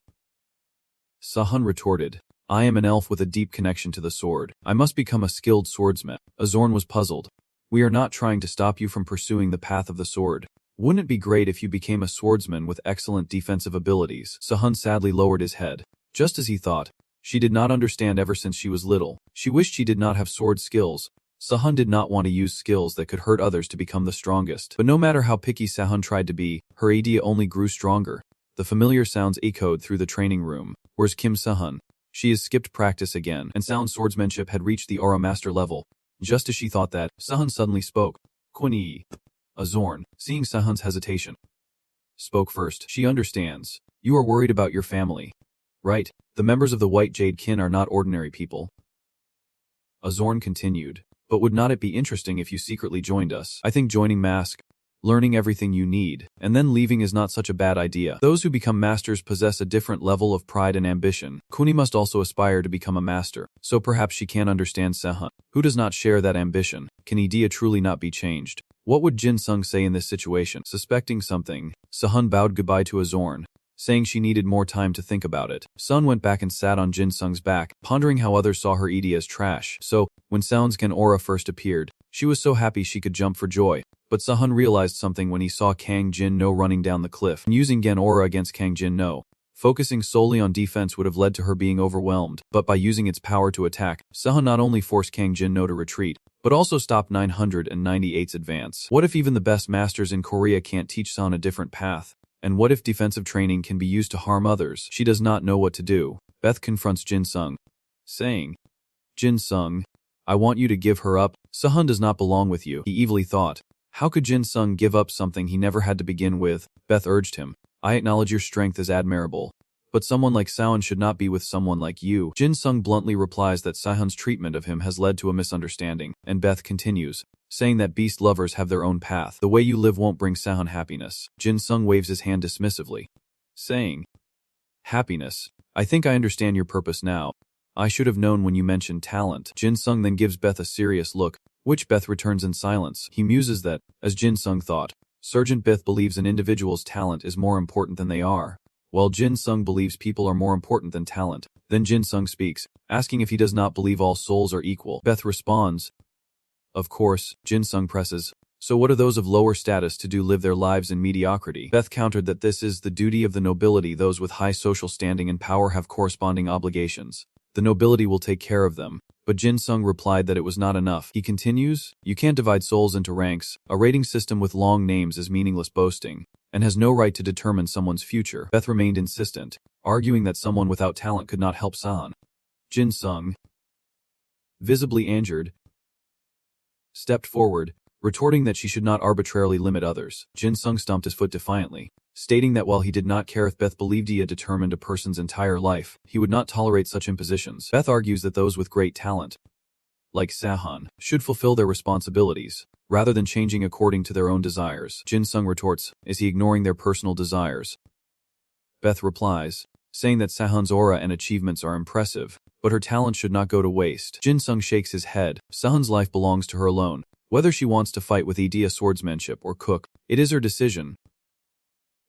Sahan retorted, "I am an elf with a deep connection to the sword. I must become a skilled swordsman." Azorn was puzzled. "We are not trying to stop you from pursuing the path of the sword. Wouldn't it be great if you became a swordsman with excellent defensive abilities?" Sahan sadly lowered his head, just as he thought. She did not understand ever since she was little. She wished she did not have sword skills. Sahan did not want to use skills that could hurt others to become the strongest. But no matter how picky Sahan tried to be, her idea only grew stronger. The familiar sounds echoed through the training room. "Where's Kim Sahan? She has skipped practice again." And sound swordsmanship had reached the Aura Master level. Just as she thought that, Sahan suddenly spoke. "Quinny." Azorn, seeing Sahan's hesitation, spoke first. "She understands. You are worried about your family, right? The members of the White Jade Kin are not ordinary people." Azorn continued, "But would not it be interesting if you secretly joined us? I think joining Mask, learning everything you need, and then leaving is not such a bad idea. Those who become masters possess a different level of pride and ambition. Kuni must also aspire to become a master, so perhaps she can understand Sahan, who does not share that ambition. Can idea truly not be changed? What would Jin Sung say in this situation? Suspecting something, Sahan bowed goodbye to Azorn, saying she needed more time to think about it. Sun went back and sat on Jin Sung's back, pondering how others saw her idea as trash. So, when Sound's Gen aura first appeared, she was so happy she could jump for joy. But Sahan realized something when he saw Kang Jin No running down the cliff. Using Gen aura against Kang Jin No, focusing solely on defense would have led to her being overwhelmed, but by using its power to attack, Sahan not only forced Kang Jin No to retreat, but also stopped 998's advance. What if even the best masters in Korea can't teach Sahan a different path? And what if defensive training can be used to harm others? She does not know what to do. Beth confronts Jin Sung, saying, Jin Sung, I want you to give her up. Sahan does not belong with you, he evilly thought. How could Jin Sung give up something he never had to begin with? Beth urged him. I acknowledge your strength is admirable, but someone like Sahan should not be with someone like you. Jin Sung bluntly replies that Sahan's treatment of him has led to a misunderstanding, and Beth continues, saying that beast lovers have their own path. The way you live won't bring Sahan happiness. Jin Sung waves his hand dismissively, saying, Happiness. I think I understand your purpose now. I should have known when you mentioned talent. Jin Sung then gives Beth a serious look, which Beth returns in silence. He muses that, as Jin Sung thought, Sergeant Beth believes an individual's talent is more important than they are, while Jin Sung believes people are more important than talent. Then Jin Sung speaks, asking if he does not believe all souls are equal. Beth responds, Of course. Jin Sung presses, So what are those of lower status to do live their lives in mediocrity? Beth countered that this is the duty of the nobility. Those with high social standing and power have corresponding obligations. The nobility will take care of them. But Jin Sung replied that it was not enough. He continues, You can't divide souls into ranks. A rating system with long names is meaningless boasting, and has no right to determine someone's future. Beth remained insistent, arguing that someone without talent could not help San. Jin Sung, visibly injured, stepped forward, retorting that she should not arbitrarily limit others. Jin Sung stomped his foot defiantly, stating that while he did not care if Beth believed he had determined a person's entire life, he would not tolerate such impositions. Beth argues that those with great talent, like Sahan, should fulfill their responsibilities, rather than changing according to their own desires. Jin Sung retorts, Is he ignoring their personal desires? Beth replies, saying that Sahan's aura and achievements are impressive, but her talent should not go to waste. Jin Sung shakes his head. Sahan's life belongs to her alone. Whether she wants to fight with Idea swordsmanship or cook, it is her decision.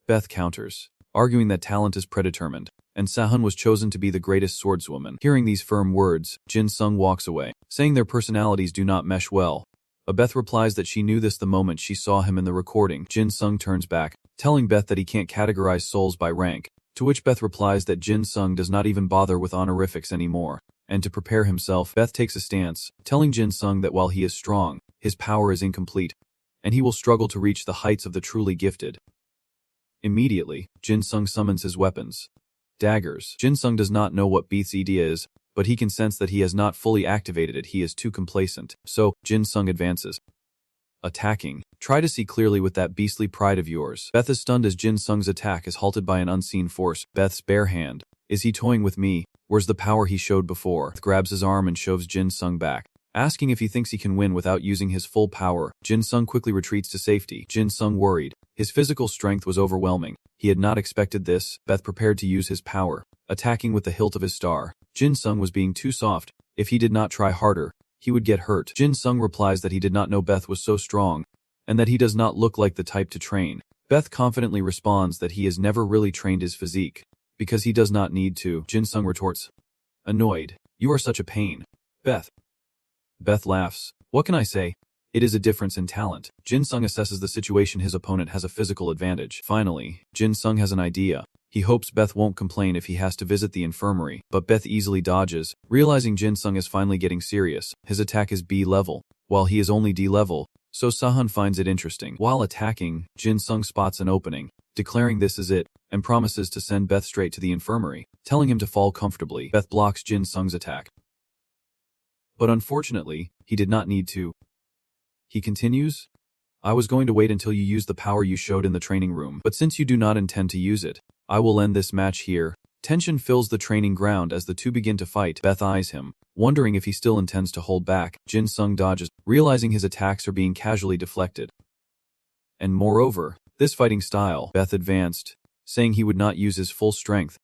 Beth counters, arguing that talent is predetermined, and Sahan was chosen to be the greatest swordswoman. Hearing these firm words, Jin Sung walks away, saying their personalities do not mesh well. Beth replies that she knew this the moment she saw him in the recording. Jin Sung turns back, telling Beth that he can't categorize souls by rank, to which Beth replies that Jin Sung does not even bother with honorifics anymore. And to prepare himself, Beth takes a stance, telling Jin Sung that while he is strong, his power is incomplete, and he will struggle to reach the heights of the truly gifted. Immediately, Jin Sung summons his weapons. Daggers. Jin Sung does not know what Beath's idea is, but he can sense that he has not fully activated it. He is too complacent. So, Jin Sung advances. Attacking. Try to see clearly with that beastly pride of yours. Beth is stunned as Jin Sung's attack is halted by an unseen force. Beth's bare hand. Is he toying with me? Where's the power he showed before? Beth grabs his arm and shoves Jin Sung back, asking if he thinks he can win without using his full power. Jin Sung quickly retreats to safety. Jin Sung worried. His physical strength was overwhelming. He had not expected this. Beth prepared to use his power, attacking with the hilt of his star. Jin Sung was being too soft. If he did not try harder, he would get hurt. Jin Sung replies that he did not know Beth was so strong, and that he does not look like the type to train. Beth confidently responds that he has never really trained his physique, because he does not need to. Jin Sung retorts, annoyed, You are such a pain. Beth. Beth laughs. What can I say? It is a difference in talent. Jin Sung assesses the situation. His opponent has a physical advantage. Finally, Jin Sung has an idea. He hopes Beth won't complain if he has to visit the infirmary, but Beth easily dodges. Realizing Jin Sung is finally getting serious, his attack is B level, while he is only D level, so Sahan finds it interesting. While attacking, Jin Sung spots an opening, declaring this is it, and promises to send Beth straight to the infirmary, telling him to fall comfortably. Beth blocks Jin Sung's attack. But unfortunately, he did not need to. He continues, I was going to wait until you use the power you showed in the training room, but since you do not intend to use it, I will end this match here. Tension fills the training ground as the two begin to fight. Beth eyes him, wondering if he still intends to hold back. Jin Sung dodges, realizing his attacks are being casually deflected. And moreover, this fighting style, Beth advanced, saying he would not use his full strength.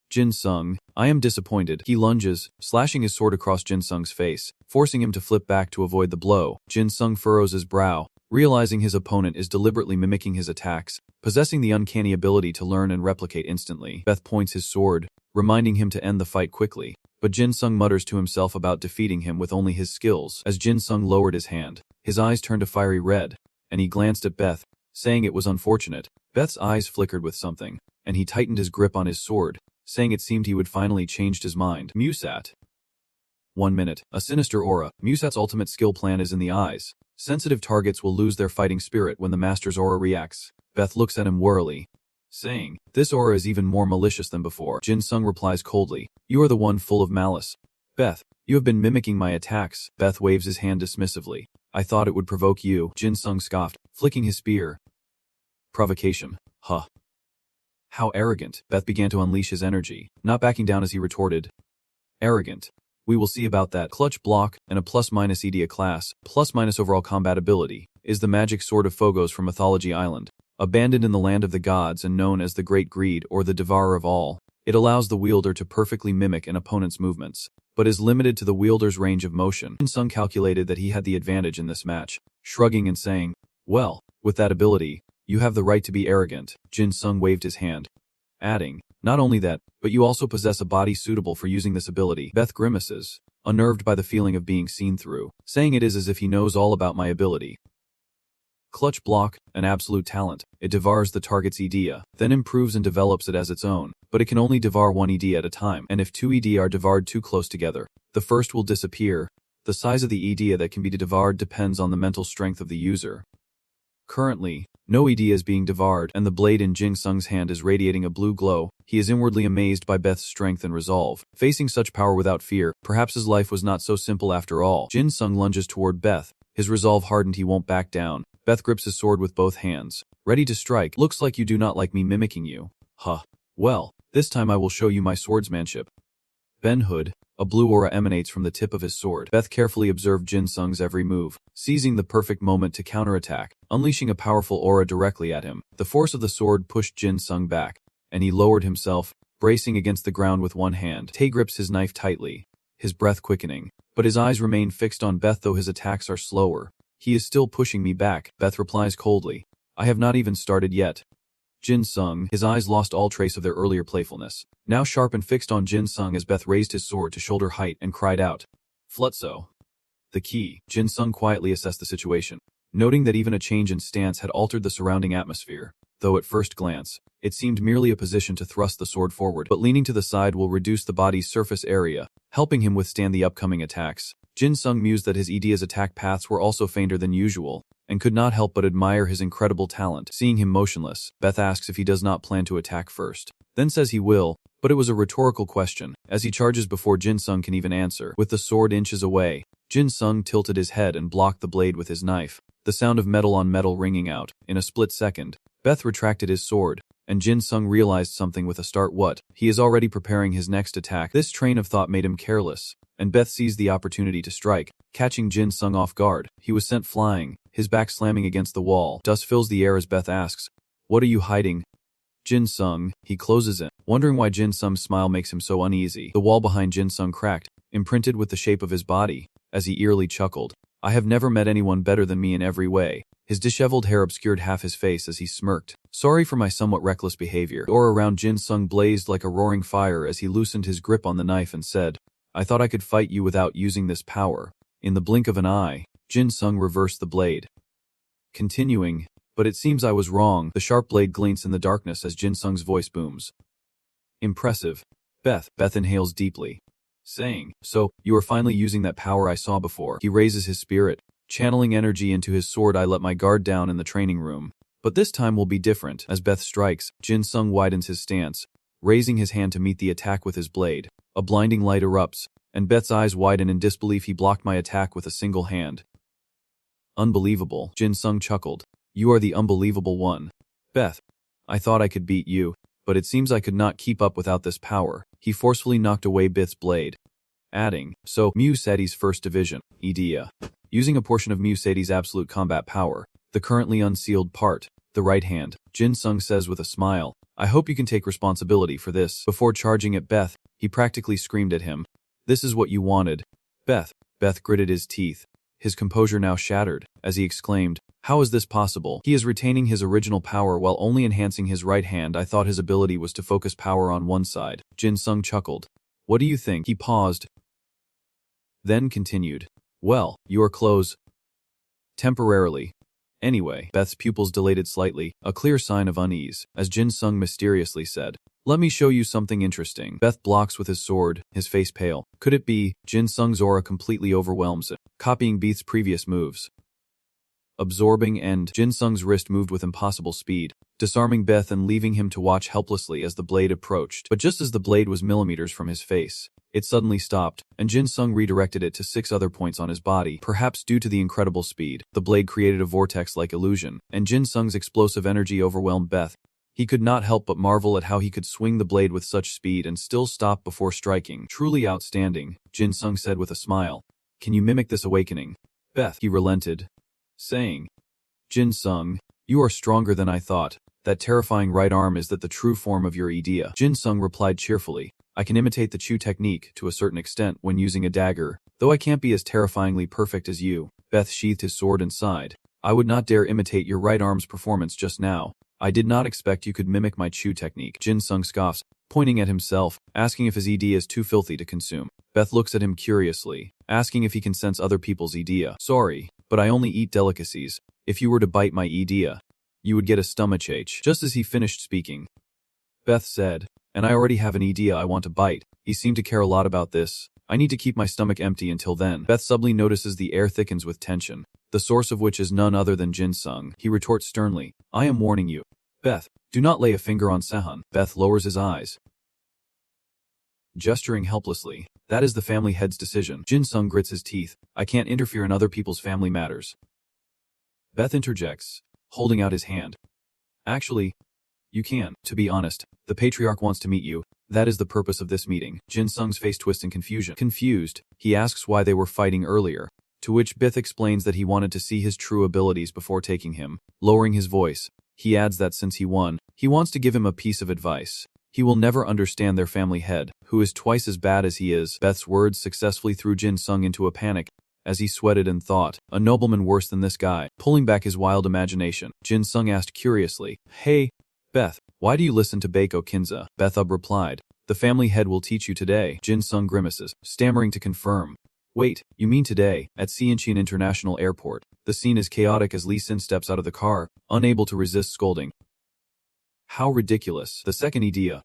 Jin Sung, I am disappointed. He lunges, slashing his sword across Jin Sung's face, forcing him to flip back to avoid the blow. Jin Sung furrows his brow, realizing his opponent is deliberately mimicking his attacks, possessing the uncanny ability to learn and replicate instantly. Beth points his sword, reminding him to end the fight quickly, but Jin Sung mutters to himself about defeating him with only his skills. As Jin Sung lowered his hand, his eyes turned a fiery red, and he glanced at Beth, saying it was unfortunate. Beth's eyes flickered with something, and he tightened his grip on his sword, saying it seemed he would finally changed his mind. Musat. 1 minute. A sinister aura. Musat's ultimate skill plan is in the eyes. Sensitive targets will lose their fighting spirit when the master's aura reacts. Beth looks at him warily, saying, this aura is even more malicious than before. Jin Sung replies coldly, you are the one full of malice. Beth, you have been mimicking my attacks. Beth waves his hand dismissively. I thought it would provoke you. Jin Sung scoffed, flicking his spear. Provocation. Huh. How arrogant. Beth began to unleash his energy, not backing down as he retorted. Arrogant. We will see about that. Clutch block and a plus-minus Idia class, plus-minus overall combat ability, is the magic sword of Phogos from Mythology Island. Abandoned in the land of the gods and known as the Great Greed or the Devourer of All, it allows the wielder to perfectly mimic an opponent's movements, but is limited to the wielder's range of motion. Jin Sung calculated that he had the advantage in this match, shrugging and saying, well, with that ability, you have the right to be arrogant. Jin Sung waved his hand, adding, not only that, but you also possess a body suitable for using this ability. Beth grimaces, unnerved by the feeling of being seen through, saying it is as if he knows all about my ability. Clutch block, an absolute talent. It devours the target's idea, then improves and develops it as its own, but it can only devour one idea at a time, and if two idea are devoured too close together, the first will disappear. The size of the idea that can be devoured depends on the mental strength of the user. Currently, no idea is being devoured, and the blade in Jin Sung's hand is radiating a blue glow. He is inwardly amazed by Beth's strength and resolve. Facing such power without fear, perhaps his life was not so simple after all. Jin Sung lunges toward Beth, his resolve hardened. He won't back down. Beth grips his sword with both hands, ready to strike. Looks like you do not like me mimicking you. Huh. Well, this time I will show you my swordsmanship. Ben Hood. A blue aura emanates from the tip of his sword. Beth carefully observed Jin Sung's every move, seizing the perfect moment to counterattack, unleashing a powerful aura directly at him. The force of the sword pushed Jin Sung back, and he lowered himself, bracing against the ground with one hand. Tae grips his knife tightly, his breath quickening, but his eyes remain fixed on Beth though his attacks are slower. He is still pushing me back. Beth replies coldly, I have not even started yet. Jin Sung, his eyes lost all trace of their earlier playfulness, now sharp and fixed on Jin Sung as Beth raised his sword to shoulder height and cried out, Flutso. The key. Jin Sung quietly assessed the situation, noting that even a change in stance had altered the surrounding atmosphere, though at first glance, it seemed merely a position to thrust the sword forward, but leaning to the side will reduce the body's surface area, helping him withstand the upcoming attacks. Jin Sung mused that his Idia's attack paths were also fainter than usual, and could not help but admire his incredible talent. Seeing him motionless, Beth asks if he does not plan to attack first, then says he will, but it was a rhetorical question, as he charges before Jin Sung can even answer. With the sword inches away, Jin Sung tilted his head and blocked the blade with his knife, the sound of metal on metal ringing out. In a split second, Beth retracted his sword, and Jin Sung realized something with a start. What? He is already preparing his next attack. This train of thought made him careless, and Beth seized the opportunity to strike, catching Jin Sung off guard. He was sent flying, his back slamming against the wall. Dust fills the air as Beth asks, what are you hiding? Jin Sung, he closes in, wondering why Jin Sung's smile makes him so uneasy. The wall behind Jin Sung cracked, imprinted with the shape of his body, as he eerily chuckled. I have never met anyone better than me in every way. His disheveled hair obscured half his face as he smirked. Sorry for my somewhat reckless behavior. The aura around Jin Sung blazed like a roaring fire as he loosened his grip on the knife and said, I thought I could fight you without using this power. In the blink of an eye, Jin Sung reversed the blade, continuing, but it seems I was wrong. The sharp blade glints in the darkness as Jin Sung's voice booms. Impressive. Beth inhales deeply, saying, so, you are finally using that power I saw before. He raises his spirit, channeling energy into his sword. I let my guard down in the training room, but this time will be different. As Beth strikes, Jin Sung widens his stance, raising his hand to meet the attack with his blade. A blinding light erupts, and Beth's eyes widen in disbelief. He blocked my attack with a single hand. Unbelievable. Jin Sung chuckled. You are the unbelievable one. Beth, I thought I could beat you, but it seems I could not keep up without this power. He forcefully knocked away Beth's blade, adding, so, Mu Seti's first division, Idea. Using a portion of Mu Seti's absolute combat power, The currently unsealed part, the right hand, Jin Sung says with a smile. I hope you can take responsibility for this. Before charging at Beth, he practically screamed at him. This is what you wanted. Beth gritted his teeth. His composure now shattered, as he exclaimed, how is this possible? He is retaining his original power while only enhancing his right hand. I thought his ability was to focus power on one side. Jin Sung chuckled. What do you think? He paused, then continued. Well, you are close. Temporarily. Anyway, Beth's pupils dilated slightly, a clear sign of unease, as Jin Sung mysteriously said, let me show you something interesting. Beth blocks with his sword, his face pale. Could it be? Jin Sung's aura completely overwhelms it, copying Beth's previous moves. Absorbing and Jin Sung's wrist moved with impossible speed, disarming Beth and leaving him to watch helplessly as the blade approached. But just as the blade was millimeters from his face, it suddenly stopped, and Jin Sung redirected it to 6 other points on his body. Perhaps due to the incredible speed, the blade created a vortex-like illusion, and Jin Sung's explosive energy overwhelmed Beth. He could not help but marvel at how he could swing the blade with such speed and still stop before striking. Truly outstanding, Jin Sung said with a smile. Can you mimic this awakening? Beth, he relented, saying, Jin Sung, you are stronger than I thought. That terrifying right arm is that the true form of your idea. Jin Sung replied cheerfully, I can imitate the Chu technique to a certain extent when using a dagger, though I can't be as terrifyingly perfect as you. Beth sheathed his sword and sighed. I would not dare imitate your right arm's performance just now. I did not expect you could mimic my Chu technique. Jin Sung scoffs, pointing at himself, asking if his idea is too filthy to consume. Beth looks at him curiously, asking if he can sense other people's idea. Sorry, but I only eat delicacies. If you were to bite my idea, you would get a stomachache. Just as he finished speaking, Beth said, and I already have an idea I want to bite. He seemed to care a lot about this. I need to keep my stomach empty until then. Beth suddenly notices the air thickens with tension, the source of which is none other than Jin Sung. He retorts sternly, I am warning you. Beth, do not lay a finger on Sahan. Beth lowers his eyes, gesturing helplessly. That is the family head's decision. Jin Sung grits his teeth. I can't interfere in other people's family matters. Beth interjects, holding out his hand. Actually, you can. To be honest, the patriarch wants to meet you. That is the purpose of this meeting. Jin Sung's face twists in confusion. Confused, he asks why they were fighting earlier, to which Beth explains that he wanted to see his true abilities before taking him. Lowering his voice, he adds that since he won, he wants to give him a piece of advice. He will never understand their family head, who is twice as bad as he is. Beth's words successfully threw Jin Sung into a panic, as he sweated and thought, a nobleman worse than this guy. Pulling back his wild imagination, Jin Sung asked curiously, Hey, Beth, why do you listen to Baeko Kinza? Beth replied, the family head will teach you today. Jin Sung grimaces, stammering to confirm. Wait, you mean today? At Xianqian International Airport, the scene is chaotic as Lee Sin steps out of the car, unable to resist scolding. How ridiculous. The second idea,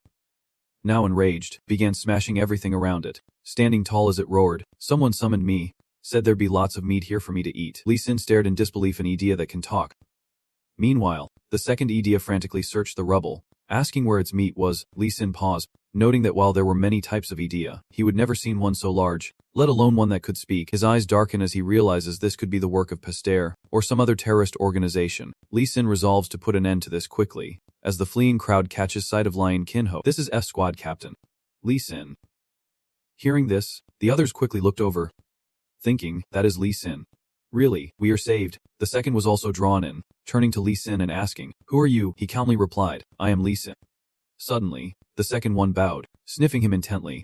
now enraged, began smashing everything around it. Standing tall as it roared, someone summoned me, said there'd be lots of meat here for me to eat. Lee Sin stared in disbelief. An idea that can talk. Meanwhile, the second idea frantically searched the rubble, asking where its meat was. Lee Sin paused, noting that while there were many types of idea, he would never seen one so large, let alone one that could speak. His eyes darken as he realizes this could be the work of Pasteur, or some other terrorist organization. Lee Sin resolves to put an end to this quickly, as the fleeing crowd catches sight of Lion Kinho. This is F Squad Captain Lee Sin. Hearing this, the others quickly looked over, thinking, that is Lee Sin. Really, we are saved. The second was also drawn in, turning to Lee Sin and asking, who are you? He calmly replied, I am Lee Sin. Suddenly, the second one bowed, sniffing him intently,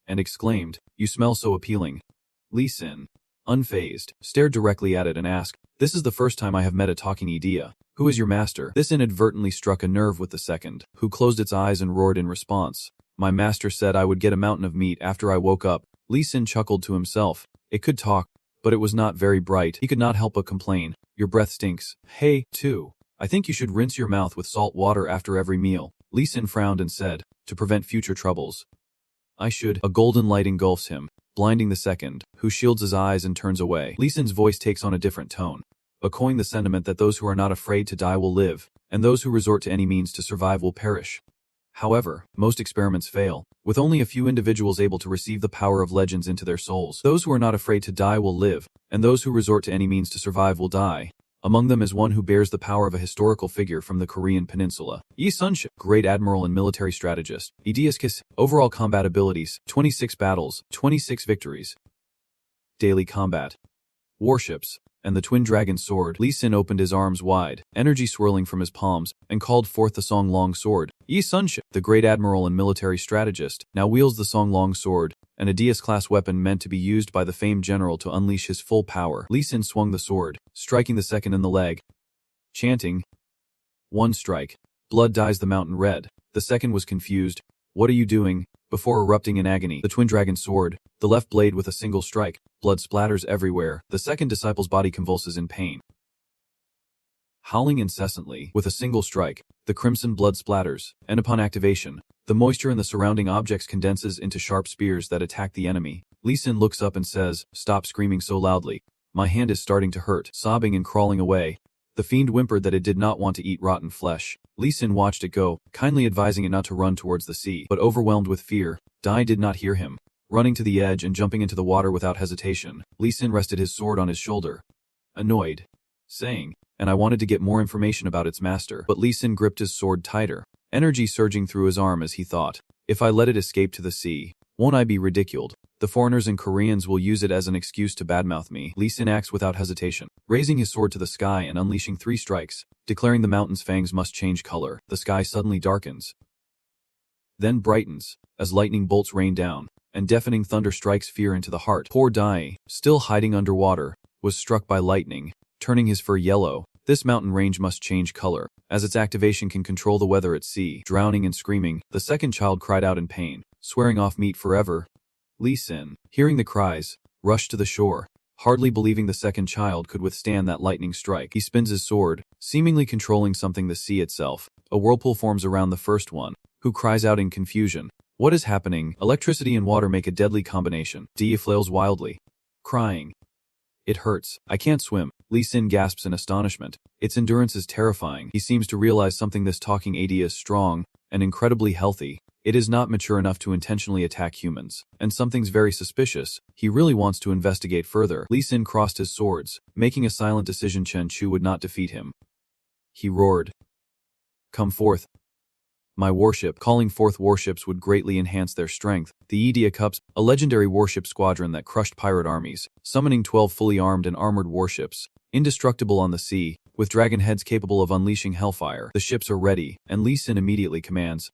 and exclaimed, you smell so appealing. Lee Sin, unfazed, stared directly at it and asked, this is the first time I have met a talking idea. Who is your master? This inadvertently struck a nerve with the second, who closed its eyes and roared in response. My master said I would get a mountain of meat after I woke up. Lee Sin chuckled to himself. It could talk, but it was not very bright. He could not help but complain. Your breath stinks. Hey, too. I think you should rinse your mouth with salt water after every meal. Lee Sin frowned and said, to prevent future troubles. I should. A golden light engulfs him, blinding the second, who shields his eyes and turns away. Lee Sin's voice takes on a different tone, echoing the sentiment that those who are not afraid to die will live, and those who resort to any means to survive will perish. However, most experiments fail, with only a few individuals able to receive the power of legends into their souls. Those who are not afraid to die will live, and those who resort to any means to survive will die. Among them is one who bears the power of a historical figure from the Korean peninsula. Yi Sun-ship, great admiral and military strategist. Idiaskis, overall combat abilities, 26 battles, 26 victories. Daily combat. Warships, and the twin dragon sword. Lee Sin opened his arms wide, energy swirling from his palms, and called forth the Song Long sword. Yi Sunship, the great admiral and military strategist, now wields the Song Long sword, an Adias-class weapon meant to be used by the famed general to unleash his full power. Lee Sin swung the sword, striking the second in the leg, chanting, "One strike. Blood dyes the mountain red." The second was confused. "What are you doing?" Before erupting in agony, the twin dragon sword, the left blade with a single strike, blood splatters everywhere. The second disciple's body convulses in pain. Howling incessantly, with a single strike, the crimson blood splatters, and upon activation, the moisture in the surrounding objects condenses into sharp spears that attack the enemy. Lee Sin looks up and says, "Stop screaming so loudly. My hand is starting to hurt." Sobbing and crawling away, the fiend whimpered that it did not want to eat rotten flesh. Lee Sin watched it go, kindly advising it not to run towards the sea. But overwhelmed with fear, Dai did not hear him. Running to the edge and jumping into the water without hesitation, Lee Sin rested his sword on his shoulder, annoyed, saying, "And I wanted to get more information about its master." But Lee Sin gripped his sword tighter, energy surging through his arm as he thought, "If I let it escape to the sea, won't I be ridiculed? The foreigners and Koreans will use it as an excuse to badmouth me." Lee Sin acts without hesitation, raising his sword to the sky and unleashing 3 strikes, declaring the mountain's fangs must change color. The sky suddenly darkens, then brightens, as lightning bolts rain down, and deafening thunder strikes fear into the heart. Poor Dai, still hiding underwater, was struck by lightning, turning his fur yellow. This mountain range must change color, as its activation can control the weather at sea. Drowning and screaming, the second child cried out in pain, swearing off meat forever. Lee Sin, hearing the cries, rushed to the shore, hardly believing the second child could withstand that lightning strike. He spins his sword, seemingly controlling something the sea itself. A whirlpool forms around the first one, who cries out in confusion, "What is happening?" Electricity and water make a deadly combination. Dia flails wildly, crying, "It hurts. I can't swim." Lee Sin gasps in astonishment. Its endurance is terrifying. He seems to realize something. This talking AD is strong and incredibly healthy. It is not mature enough to intentionally attack humans. And something's very suspicious. He really wants to investigate further. Lee Sin crossed his swords, making a silent decision Chen Chu would not defeat him. He roared, "Come forth, my warship." Calling forth warships would greatly enhance their strength. The anicaps, a legendary warship squadron that crushed pirate armies, summoning 12 fully armed and armored warships, indestructible on the sea, with dragon heads capable of unleashing hellfire. The ships are ready, and Lee Sin immediately commands,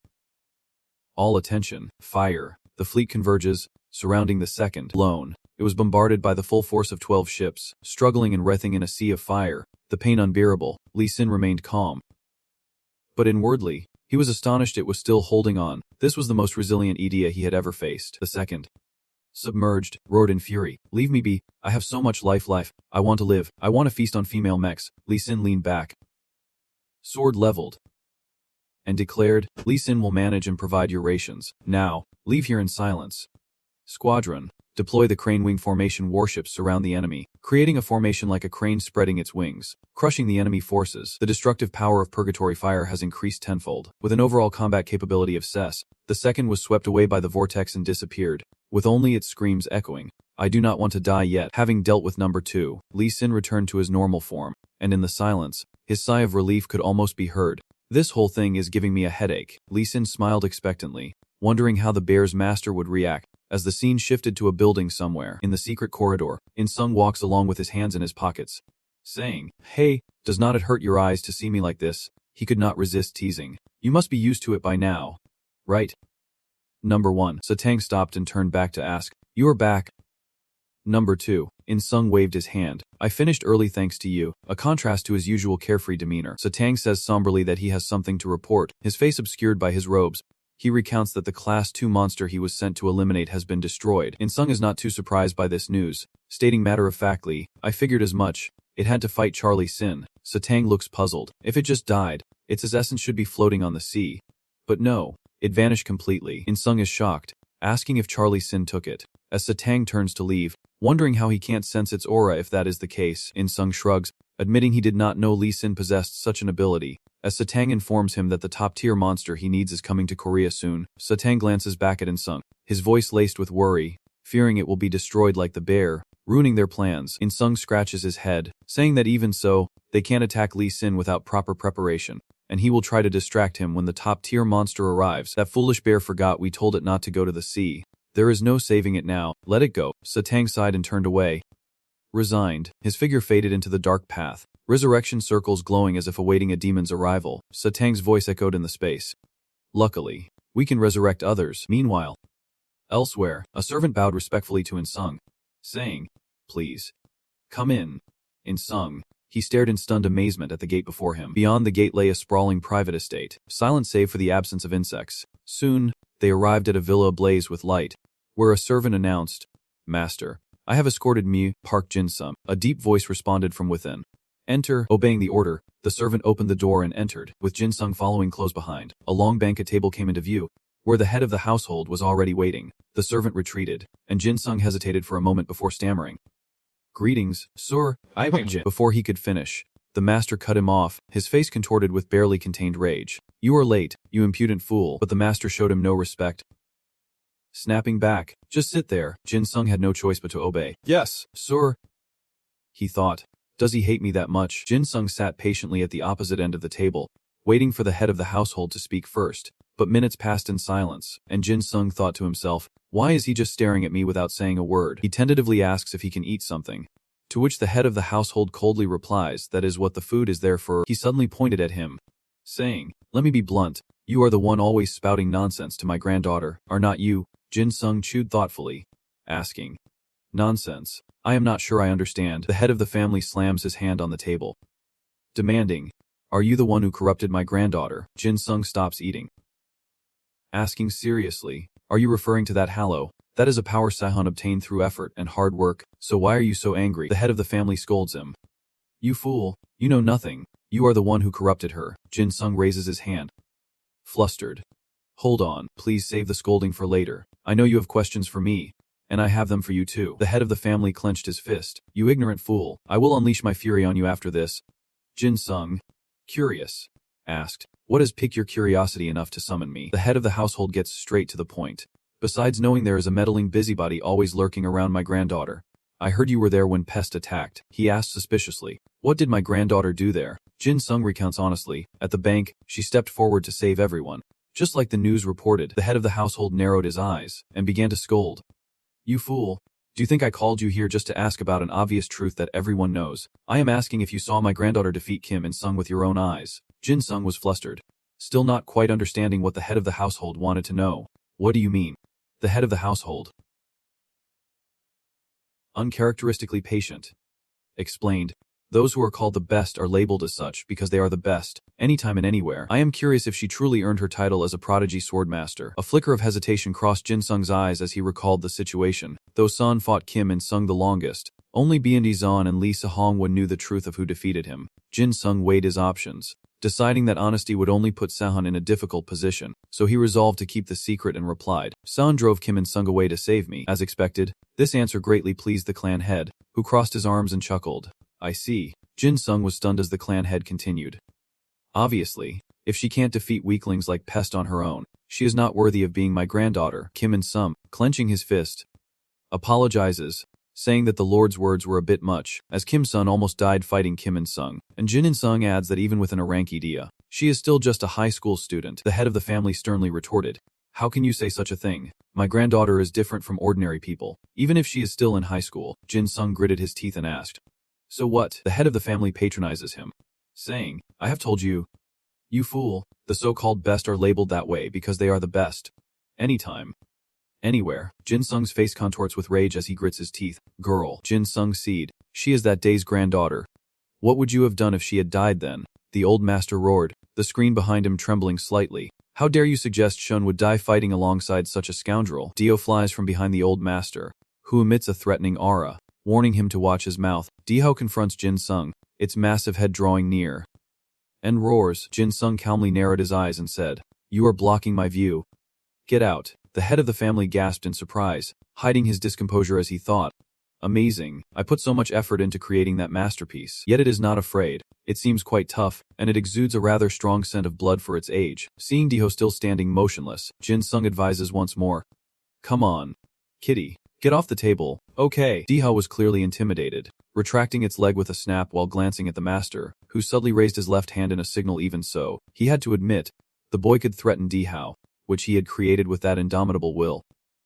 "All attention, fire." The fleet converges, surrounding the second. Alone, it was bombarded by the full force of 12 ships, struggling and writhing in a sea of fire, the pain unbearable. Lee Sin remained calm, but inwardly, he was astonished it was still holding on. This was the most resilient Edea he had ever faced. The second, submerged, roared in fury, "Leave me be. I have so much life. I want to live. I want to feast on female mechs." Lee Sin leaned back, sword leveled, and declared, "Lee Sin will manage and provide your rations. Now, leave here in silence. Squadron, deploy the crane wing formation. Warships surround the enemy, creating a formation like a crane spreading its wings, crushing the enemy forces." The destructive power of purgatory fire has increased tenfold. With an overall combat capability of SSS, the second was swept away by the vortex and disappeared, with only its screams echoing. "I do not want to die yet." Having dealt with number 2, Lee Sin returned to his normal form, and in the silence, his sigh of relief could almost be heard. "This whole thing is giving me a headache." Lee Sin smiled expectantly, wondering how the bear's master would react. As the scene shifted to a building somewhere in the secret corridor, In Sung walks along with his hands in his pockets, saying, "Hey, does not it hurt your eyes to see me like this?" He could not resist teasing. "You must be used to it by now, right?" Number 1. Satang stopped and turned back to ask, "You are back?" Number 2. In Sung waved his hand. "I finished early thanks to you," a contrast to his usual carefree demeanor. Satang says somberly that he has something to report, his face obscured by his robes. He recounts that the Class 2 monster he was sent to eliminate has been destroyed. In Sung is not too surprised by this news, stating matter-of-factly, "I figured as much. It had to fight Charlie Sin." Satang looks puzzled. If it just died, its essence should be floating on the sea. But no, it vanished completely. In Sung is shocked, asking if Charlie Sin took it. As Satang turns to leave, wondering how he can't sense its aura if that is the case, In Sung shrugs, admitting he did not know Lee Sin possessed such an ability. As Satang informs him that the top-tier monster he needs is coming to Korea soon, Satang glances back at In Sung, his voice laced with worry, fearing it will be destroyed like the bear, ruining their plans. In Sung scratches his head, saying that even so, they can't attack Lee Sin without proper preparation, and he will try to distract him when the top-tier monster arrives. "That foolish bear forgot we told it not to go to the sea. There is no saving it now. Let it go." Satang sighed and turned away, Resigned, his figure faded into the dark path, resurrection circles glowing as if awaiting a demon's arrival. Satang's voice echoed in the space. Luckily, we can resurrect others. Meanwhile, elsewhere, a servant bowed respectfully to Insung, saying, "Please, come in." Insung. He stared in stunned amazement at the gate before him. Beyond the gate lay a sprawling private estate, silent save for the absence of insects. Soon, they arrived at a villa ablaze with light, where a servant announced, "Master, I have escorted Park Jin-sung." A deep voice responded from within. "Enter." Obeying the order, the servant opened the door and entered, with Jin-sung following close behind. A long banquet table came into view, where the head of the household was already waiting. The servant retreated, and Jin-sung hesitated for a moment before stammering, "Greetings, sir." Before he could finish, the master cut him off, his face contorted with barely contained rage. "You are late, you impudent fool." But the master showed him no respect. Snapping back, "Just sit there." Jin-sung had no choice but to obey. "Yes, sir." He thought, "Does he hate me that much?" Jin-sung sat patiently at the opposite end of the table, waiting for the head of the household to speak first. But minutes passed in silence, and Jin-sung thought to himself, "Why is he just staring at me without saying a word?" He tentatively asks if he can eat something, to which the head of the household coldly replies that is what the food is there for. He suddenly pointed at him, saying, "Let me be blunt, you are the one always spouting nonsense to my granddaughter, are not you?" Jin-sung chewed thoughtfully, asking, "Nonsense? I am not sure I understand." The head of the family slams his hand on the table, demanding, "Are you the one who corrupted my granddaughter?" Jin-sung stops eating, asking seriously, "Are you referring to that hallow? That is a power Sahan obtained through effort and hard work, so why are you so angry?" The head of the family scolds him. "You fool, you know nothing, you are the one who corrupted her." Jin-sung raises his hand, flustered. "Hold on, please save the scolding for later. I know you have questions for me, and I have them for you too." The head of the family clenched his fist. "You ignorant fool, I will unleash my fury on you after this." Jin-sung, curious, asked, "What has piqued your curiosity enough to summon me?" The head of the household gets straight to the point. "Besides knowing there is a meddling busybody always lurking around my granddaughter, I heard you were there when Pest attacked." He asked suspiciously, "What did my granddaughter do there?" Jin-sung recounts honestly, "At the bank, she stepped forward to save everyone. Just like the news reported." The head of the household narrowed his eyes, and began to scold. "You fool. Do you think I called you here just to ask about an obvious truth that everyone knows? I am asking if you saw my granddaughter defeat Kim In-sung with your own eyes." Jin-sung was flustered, still not quite understanding what the head of the household wanted to know. "What do you mean?" The head of the household, uncharacteristically patient, explained, "Those who are called the best are labeled as such because they are the best, anytime and anywhere. I am curious if she truly earned her title as a prodigy swordmaster." A flicker of hesitation crossed Jin-sung's eyes as he recalled the situation. Though San fought Kim In-sung the longest, only Zan and Lee Se-hongwon knew the truth of who defeated him. Jin-sung weighed his options, deciding that honesty would only put Sahan in a difficult position, so he resolved to keep the secret and replied, "Sahan drove Kim In-sung away to save me." As expected, this answer greatly pleased the clan head, who crossed his arms and chuckled. "I see." Jin-sung was stunned as the clan head continued. "Obviously, if she can't defeat weaklings like Pest on her own, she is not worthy of being my granddaughter." Kim In-sung, clenching his fist, apologizes, saying that the Lord's words were a bit much, as Kim-sun almost died fighting Kim In-sung, and Jin In-sung adds that even with an rank idea, she is still just a high school student. The head of the family sternly retorted, "How can you say such a thing? My granddaughter is different from ordinary people, even if she is still in high school." Jin-sung gritted his teeth and asked, "So what?" The head of the family patronizes him, saying, "I have told you. You fool, the so-called best are labeled that way because they are the best. Anytime. Anywhere." Jin-sung's face contorts with rage as he grits his teeth. "Girl." Jin-sung seed. "She is that day's granddaughter. What would you have done if she had died then?" The old master roared, the screen behind him trembling slightly. "How dare you suggest Shun would die fighting alongside such a scoundrel?" Dio flies from behind the old master, who emits a threatening aura, warning him to watch his mouth. Dio confronts Jin-sung, its massive head drawing near, and roars. Jin-sung calmly narrowed his eyes and said, "You are blocking my view. Get out." The head of the family gasped in surprise, hiding his discomposure as he thought, "Amazing, I put so much effort into creating that masterpiece. Yet it is not afraid. It seems quite tough, and it exudes a rather strong scent of blood for its age." Seeing Dio still standing motionless, Jin-sung advises once more, "Come on, kitty, get off the table." "Okay." Dio was clearly intimidated, retracting its leg with a snap while glancing at the master, who suddenly raised his left hand in a signal. Even so, he had to admit, the boy could threaten Dio, which he had created with that indomitable will.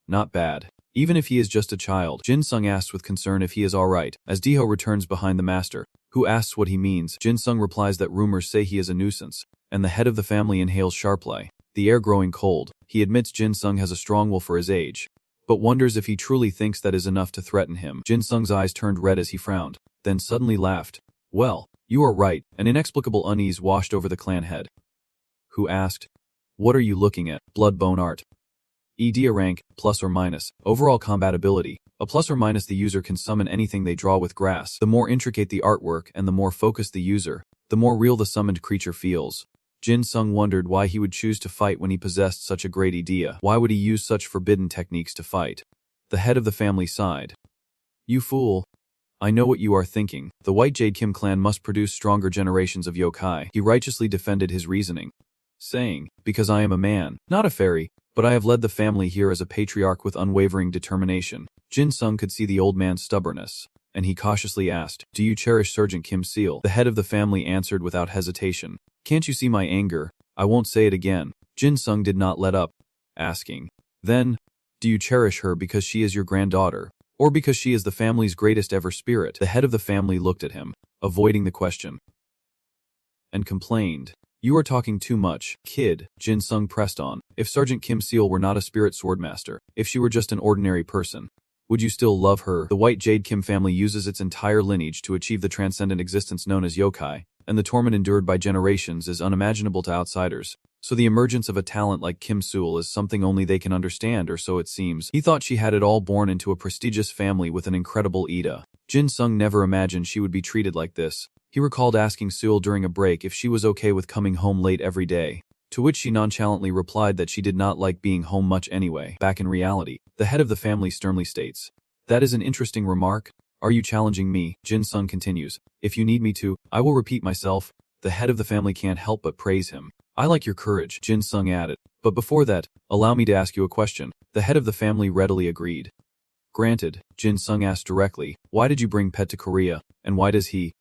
Not bad. Even if he is just a child, Jin Sung asks with concern if he is alright, as Diho returns behind the master, who asks what he means. Jin Sung replies that rumors say he is a nuisance, and the head of the family inhales sharply, the air growing cold. He admits Jin Sung has a strong will for his age, but wonders if he truly thinks that is enough to threaten him. Jin Sung's eyes turned red as he frowned, then suddenly laughed. Well, you are right. An inexplicable unease washed over the clan head, who asked, what are you looking at? Bloodbone art. ED rank, plus or minus. Overall combat ability. A plus or minus, the user can summon anything they draw with grass. The more intricate the artwork and the more focused the user, the more real the summoned creature feels. Jin Sung wondered why he would choose to fight when he possessed such a great idea. Why would he use such forbidden techniques to fight? The head of the family sighed. You fool. I know what you are thinking. The White Jade Kim clan must produce stronger generations of yokai. He righteously defended his reasoning, saying, because I am a man, not a fairy, but I have led the family here as a patriarch with unwavering determination. Jin Sung could see the old man's stubbornness, and he cautiously asked, do you cherish Sergeant Kim Seal? The head of the family answered without hesitation, can't you see my anger? I won't say it again. Jin Sung did not let up, asking, then, do you cherish her because she is your granddaughter, or because she is the family's greatest ever spirit? The head of the family looked at him, avoiding the question, and complained, you are talking too much, kid. Jin Sung pressed on, if Sergeant Kim Seal were not a spirit swordmaster, if she were just an ordinary person, would you still love her? The White Jade Kim family uses its entire lineage to achieve the transcendent existence known as yokai, and the torment endured by generations is unimaginable to outsiders. So the emergence of a talent like Kim Seal is something only they can understand, or so it seems. He thought she had it all, born into a prestigious family with an incredible Ida. Jin Sung never imagined she would be treated like this. He recalled asking Seal during a break if she was okay with coming home late every day, to which she nonchalantly replied that she did not like being home much anyway. Back in reality, the head of the family sternly states, that is an interesting remark. Are you challenging me? Jin Sung continues, if you need me to, I will repeat myself. The head of the family can't help but praise him. I like your courage, Jin Sung added. But before that, allow me to ask you a question. The head of the family readily agreed. Granted, Jin Sung asked directly, why did you bring Pet to Korea, and why does he,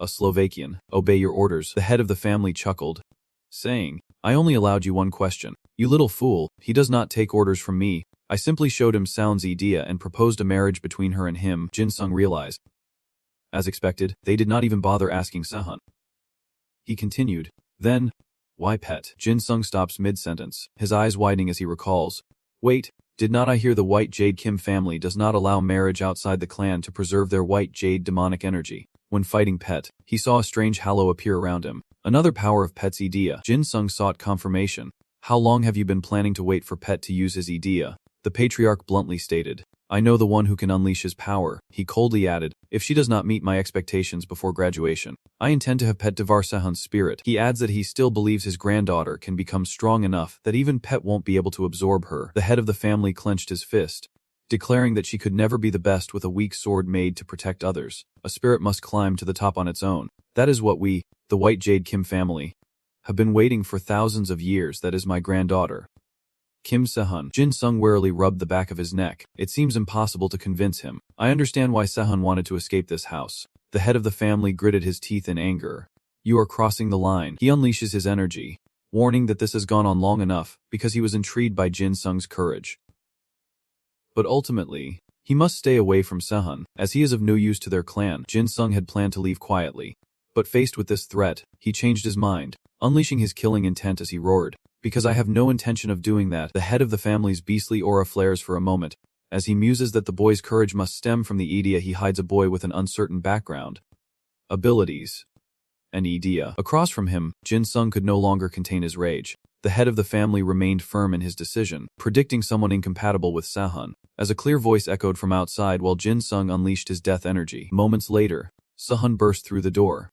a Slovakian, obey your orders? The head of the family chuckled, saying, I only allowed you one question. You little fool, he does not take orders from me. I simply showed him Sound's idea and proposed a marriage between her and him. Jin Sung realized. As expected, they did not even bother asking Sahan. He continued, then, why Pet? Jin Sung stops mid-sentence, his eyes widening as he recalls, wait, did not I hear the White Jade Kim family does not allow marriage outside the clan to preserve their White Jade demonic energy? When fighting Pet, he saw a strange halo appear around him. Another power of Pet's idea. Jin Sung sought confirmation. How long have you been planning to wait for Pet to use his idea? The patriarch bluntly stated, I know the one who can unleash his power. He coldly added, if she does not meet my expectations before graduation, I intend to have Pet devour Sahan's spirit. He adds that he still believes his granddaughter can become strong enough that even Pet won't be able to absorb her. The head of the family clenched his fist, declaring that she could never be the best with a weak sword made to protect others. A spirit must climb to the top on its own. That is what we, the White Jade Kim family, have been waiting for thousands of years. That is my granddaughter, Kim Sahan. Jin Sung warily rubbed the back of his neck. It seems impossible to convince him. I understand why Sahan wanted to escape this house. The head of the family gritted his teeth in anger. You are crossing the line. He unleashes his energy, warning that this has gone on long enough, because he was intrigued by Jin Sung's courage. But ultimately, he must stay away from Sahan, as he is of no use to their clan. Jin Sung had planned to leave quietly, but faced with this threat, he changed his mind, unleashing his killing intent as he roared, because I have no intention of doing that. The head of the family's beastly aura flares for a moment, as he muses that the boy's courage must stem from the idea he hides, a boy with an uncertain background, abilities, and idea. Across from him, Jin Sung could no longer contain his rage. The head of the family remained firm in his decision, predicting someone incompatible with Sahan, as a clear voice echoed from outside while Jin Sung unleashed his death energy. Moments later, Sahan burst through the door,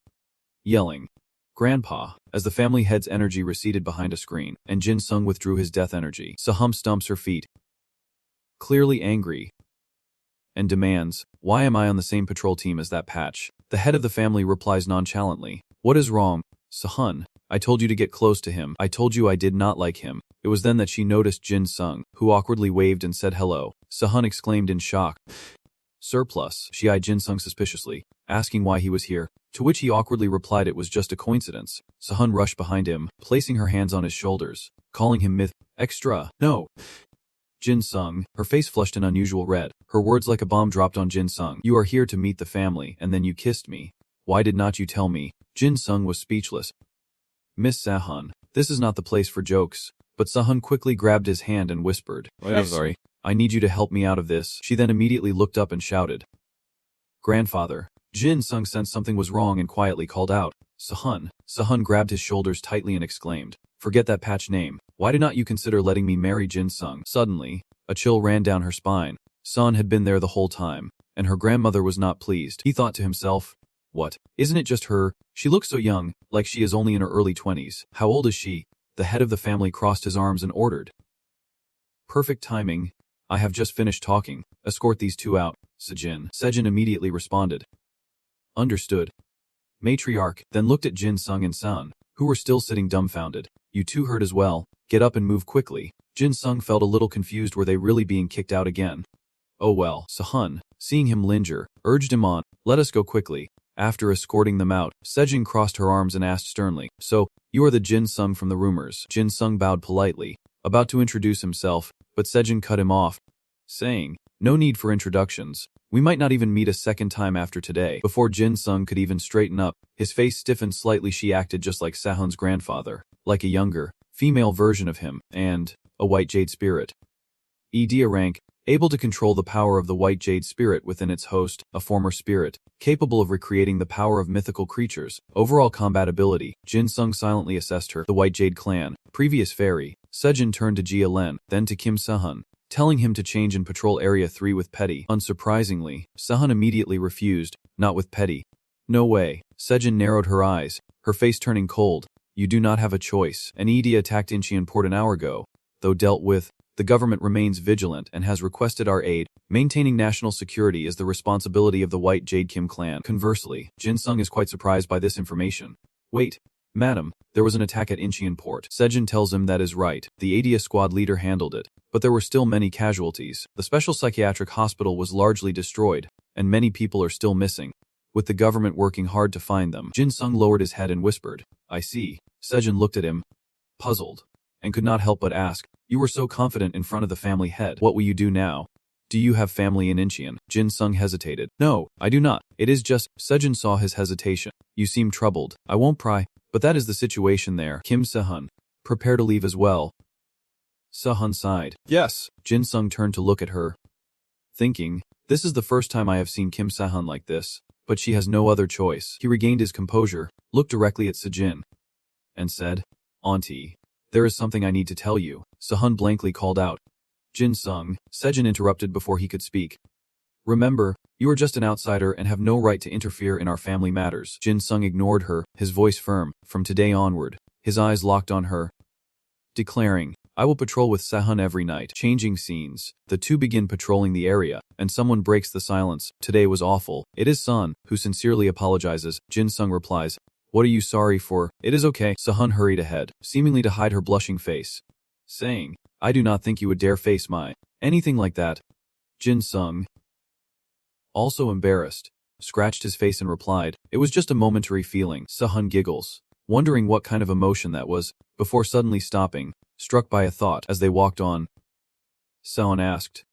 yelling, Grandpa, as the family head's energy receded behind a screen, and Jin Sung withdrew his death energy. Sahum stumps her feet, clearly angry, and demands, why am I on the same patrol team as that patch? The head of the family replies nonchalantly, what is wrong, Sahun? I told you to get close to him. I told you I did not like him. It was then that she noticed Jin Sung, who awkwardly waved and said hello. Sahun exclaimed in shock. Surplus. She eyed Jin Sung suspiciously, asking why he was here, to which he awkwardly replied it was just a coincidence. Sahun rushed behind him, placing her hands on his shoulders, calling him extra. No. Jin Sung, her face flushed an unusual red, her words like a bomb dropped on Jin Sung. You are here to meet the family, and then you kissed me. Why did not you tell me? Jin Sung was speechless. Miss Sahan, this is not the place for jokes. But Sahan quickly grabbed his hand and whispered, I'm sorry. I need you to help me out of this. She then immediately looked up and shouted. Grandfather. Jin Sung sensed something was wrong and quietly called out, Sahan. Sahan grabbed his shoulders tightly and exclaimed, forget that patch name. Why did not you consider letting me marry Jin Sung? Suddenly, a chill ran down her spine. San had been there the whole time, and her grandmother was not pleased. He thought to himself, what? Isn't it just her? She looks so young, like she is only in her early 20s. How old is she? The head of the family crossed his arms and ordered. Perfect timing. I have just finished talking. Escort these two out, Sejin. Sejin immediately responded. Understood. Matriarch then looked at Jin Sung and San, who were still sitting dumbfounded. You two heard as well. Get up and move quickly. Jin Sung felt a little confused. Were they really being kicked out again? Oh well. Sahan, seeing him linger, urged him on. Let us go quickly. After escorting them out, Sejin crossed her arms and asked sternly, so, you are the Jin Sung from the rumors. Jin Sung bowed politely, about to introduce himself, but Sejin cut him off, saying, no need for introductions. We might not even meet a second time after today. Before Jin Sung could even straighten up, his face stiffened slightly. She acted just like Sahan's grandfather, like a younger, female version of him, and a white jade spirit. SSS-Rank, able to control the power of the white jade spirit within its host, a former spirit, capable of recreating the power of mythical creatures. Overall combat ability, Jin Sung silently assessed her. The white jade clan, previous fairy. Sejin turned to Jia Len, then to Kim Sahan, telling him to change and patrol Area 3 with Petty. Unsurprisingly, Sahan immediately refused, not with Petty. No way. Sejin narrowed her eyes, her face turning cold. You do not have a choice. An ED attacked Incheon Port an hour ago. Though dealt with, the government remains vigilant and has requested our aid. Maintaining national security is the responsibility of the White Jade Kim clan. Conversely, Jin Sung is quite surprised by this information. Wait, madam, there was an attack at Incheon Port. Sejin tells him that is right. The ADA squad leader handled it, but there were still many casualties. The special psychiatric hospital was largely destroyed, and many people are still missing, with the government working hard to find them. Jin Sung lowered his head and whispered, I see. Sejin looked at him, puzzled, and could not help but ask, you were so confident in front of the family head. What will you do now? Do you have family in Incheon? Jin Sung hesitated. No, I do not. It is just, Sejin saw his hesitation. You seem troubled. I won't pry, but that is the situation there. Kim Sahan, prepare to leave as well. Sahan sighed. Yes. Jin Sung turned to look at her, thinking, this is the first time I have seen Kim Sahan like this, but she has no other choice. He regained his composure, looked directly at Sejin, and said, Auntie, there is something I need to tell you. Sahan blankly called out. Jin Sung, Sejin interrupted before he could speak. Remember, you are just an outsider and have no right to interfere in our family matters. Jin Sung ignored her, his voice firm. From today onward, his eyes locked on her, declaring, I will patrol with Sahan every night. Changing scenes. The two begin patrolling the area, and someone breaks the silence. Today was awful. It is San, who sincerely apologizes. Jin Sung replies, what are you sorry for? It is okay. Sahan hurried ahead, seemingly to hide her blushing face, saying, I do not think you would dare face my anything like that. Jin Sung, also embarrassed, scratched his face and replied, it was just a momentary feeling. Sahan giggles, wondering what kind of emotion that was, before suddenly stopping, struck by a thought. As they walked on, Sahan asked,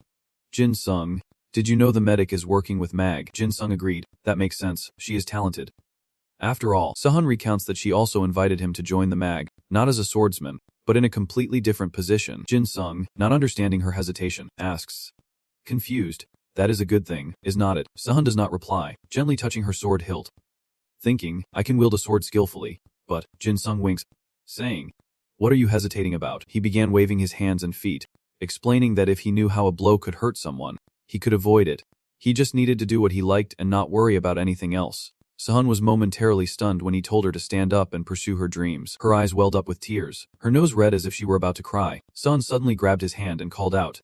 Jin Sung, did you know the medic is working with Mag? Jin Sung agreed, that makes sense, she is talented. After all, Sahan recounts that she also invited him to join the Mag, not as a swordsman, but in a completely different position. Jin Sung, not understanding her hesitation, asks, confused, that is a good thing, is not it? Sahan does not reply, gently touching her sword hilt, thinking, I can wield a sword skillfully, but, Jin Sung winks, saying, what are you hesitating about? He began waving his hands and feet, explaining that if he knew how a blow could hurt someone, he could avoid it. He just needed to do what he liked and not worry about anything else. Sahan was momentarily stunned when he told her to stand up and pursue her dreams. Her eyes welled up with tears, her nose red as if she were about to cry. Sahan suddenly grabbed his hand and called out,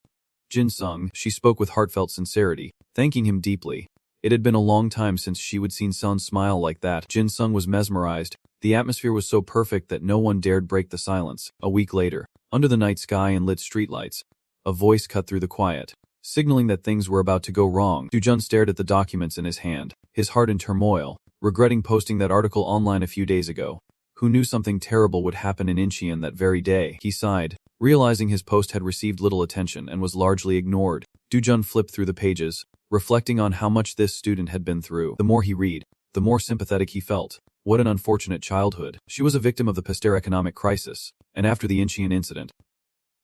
Jin Sung. She spoke with heartfelt sincerity, thanking him deeply. It had been a long time since she would seen Sahan smile like that. Jin Sung was mesmerized. The atmosphere was so perfect that no one dared break the silence. A week later, under the night sky and lit streetlights, a voice cut through the quiet, signaling that things were about to go wrong. Dujun stared at the documents in his hand, his heart in turmoil, regretting posting that article online a few days ago. Who knew something terrible would happen in Incheon that very day? He sighed, Realizing his post had received little attention and was largely ignored, Dujun flipped through the pages, reflecting on how much this student had been through. The more he read, the more sympathetic he felt. What an unfortunate childhood. She was a victim of the Pasteur economic crisis, and after the Incheon incident,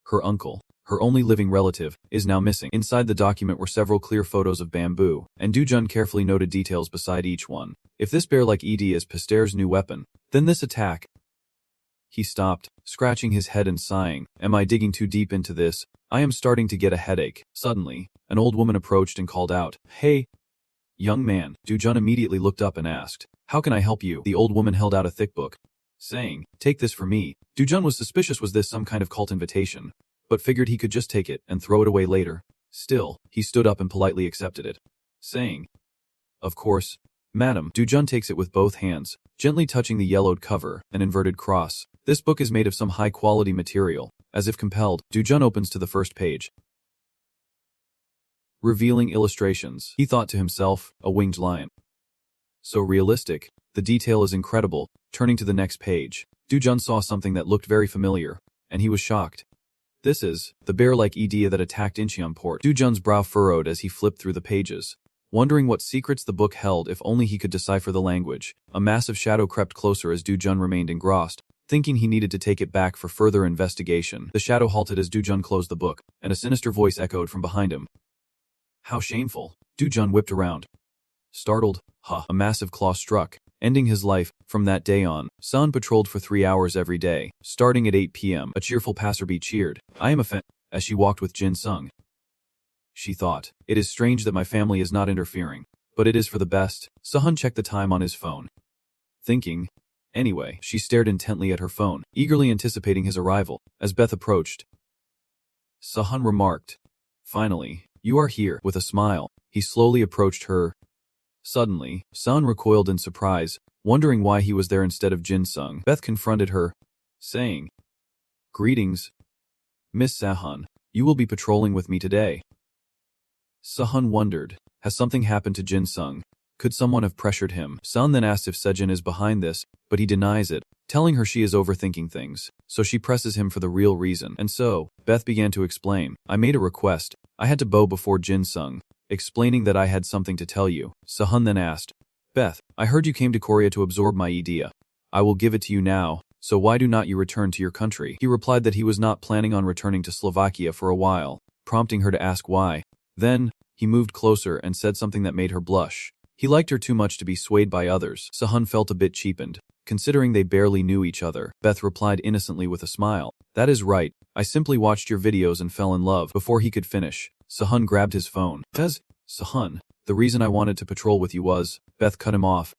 her uncle, her only living relative, is now missing. Inside the document were several clear photos of bamboo, and Dujun carefully noted details beside each one. If this bear-like ED is Pasteur's new weapon, then this attack... He stopped, scratching his head and sighing. Am I digging too deep into this? I am starting to get a headache. Suddenly, an old woman approached and called out, "Hey, young man." Dujun immediately looked up and asked, "How can I help you?" The old woman held out a thick book, saying, "Take this for me." Dujun was suspicious was this some kind of cult invitation, but figured he could just take it and throw it away later. Still, he stood up and politely accepted it, saying, "Of course, madam." Dujun takes it with both hands, gently touching the yellowed cover, an inverted cross. This book is made of some high-quality material. As if compelled, Dujun opens to the first page, revealing illustrations. He thought to himself, a winged lion. So realistic. The detail is incredible. Turning to the next page, Dujun saw something that looked very familiar, and he was shocked. This is the bear-like idea that attacked Incheon port. Dujun's brow furrowed as he flipped through the pages, wondering what secrets the book held if only he could decipher the language. A massive shadow crept closer as Dujun remained engrossed, thinking he needed to take it back for further investigation. The shadow halted as Dujun closed the book, and a sinister voice echoed from behind him. How shameful. Dujun whipped around. Startled, a massive claw struck, ending his life. From that day on, San patrolled for 3 hours every day, starting at 8 p.m. A cheerful passerby cheered, "I am a fan," as she walked with Jin Sung. She thought, it is strange that my family is not interfering, but it is for the best. Sahan checked the time on his phone, thinking, anyway. She stared intently at her phone, eagerly anticipating his arrival. As Beth approached, Sahan remarked, "Finally, you are here." With a smile, he slowly approached her. Suddenly, San recoiled in surprise, wondering why he was there instead of Jin Sung. Beth confronted her, saying, "Greetings, Miss Sahan. You will be patrolling with me today." Sahan wondered, has something happened to Jin Sung? Could someone have pressured him? San then asked if Sejin is behind this, but he denies it, telling her she is overthinking things, so she presses him for the real reason. And so, Beth began to explain, "I made a request. I had to bow before Jin Sung, explaining that I had something to tell you." Sahan then asked, "Beth, I heard you came to Korea to absorb my idea. I will give it to you now, so why do not you return to your country?" He replied that he was not planning on returning to Slovakia for a while, prompting her to ask why. Then, he moved closer and said something that made her blush. He liked her too much to be swayed by others. Sahan felt a bit cheapened, considering they barely knew each other. Beth replied innocently with a smile, "That is right. I simply watched your videos and fell in love." Before he could finish, Sahan grabbed his phone. Sahan, the reason I wanted to patrol with you was..." Beth cut him off,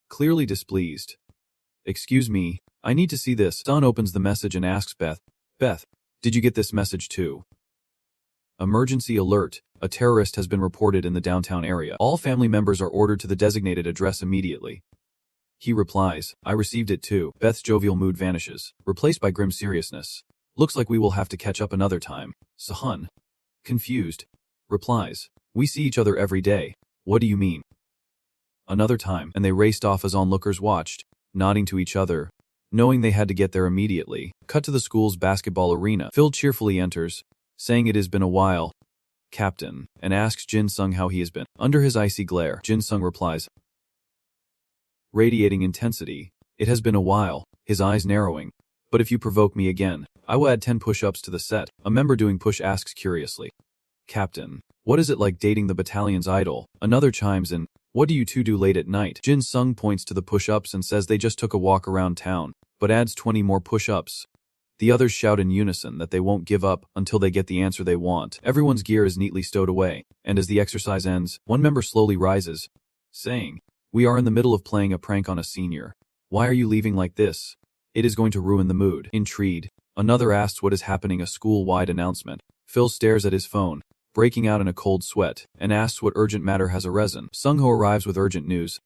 clearly displeased. "Excuse me, I need to see this." Sahan opens the message and asks Beth, "Beth, did you get this message too? Emergency alert. A terrorist has been reported in the downtown area. All family members are ordered to the designated address immediately." He replies, "I received it too." Beth's jovial mood vanishes, replaced by grim seriousness. "Looks like we will have to catch up another time." Sahan, confused, replies, "We see each other every day. What do you mean?" Another time, and they raced off as onlookers watched, nodding to each other, knowing they had to get there immediately. Cut to the school's basketball arena. Phil cheerfully enters, saying it has been a while, Captain, and asks Jin Sung how he has been. Under his icy glare, Jin Sung replies, radiating intensity, "It has been a while," his eyes narrowing. "But if you provoke me again, I will add 10 push-ups to the set." A member doing push asks curiously, "Captain, what is it like dating the battalion's idol?" Another chimes in, "What do you two do late at night?" Jin Sung points to the push-ups and says they just took a walk around town, but adds 20 more push-ups. The others shout in unison that they won't give up until they get the answer they want. Everyone's gear is neatly stowed away, and as the exercise ends, one member slowly rises, saying, "We are in the middle of playing a prank on a senior. Why are you leaving like this? It is going to ruin the mood." Intrigued, another asks what is happening. A school-wide announcement. Phil stares at his phone, breaking out in a cold sweat, and asks what urgent matter has arisen. Sung-ho arrives with urgent news.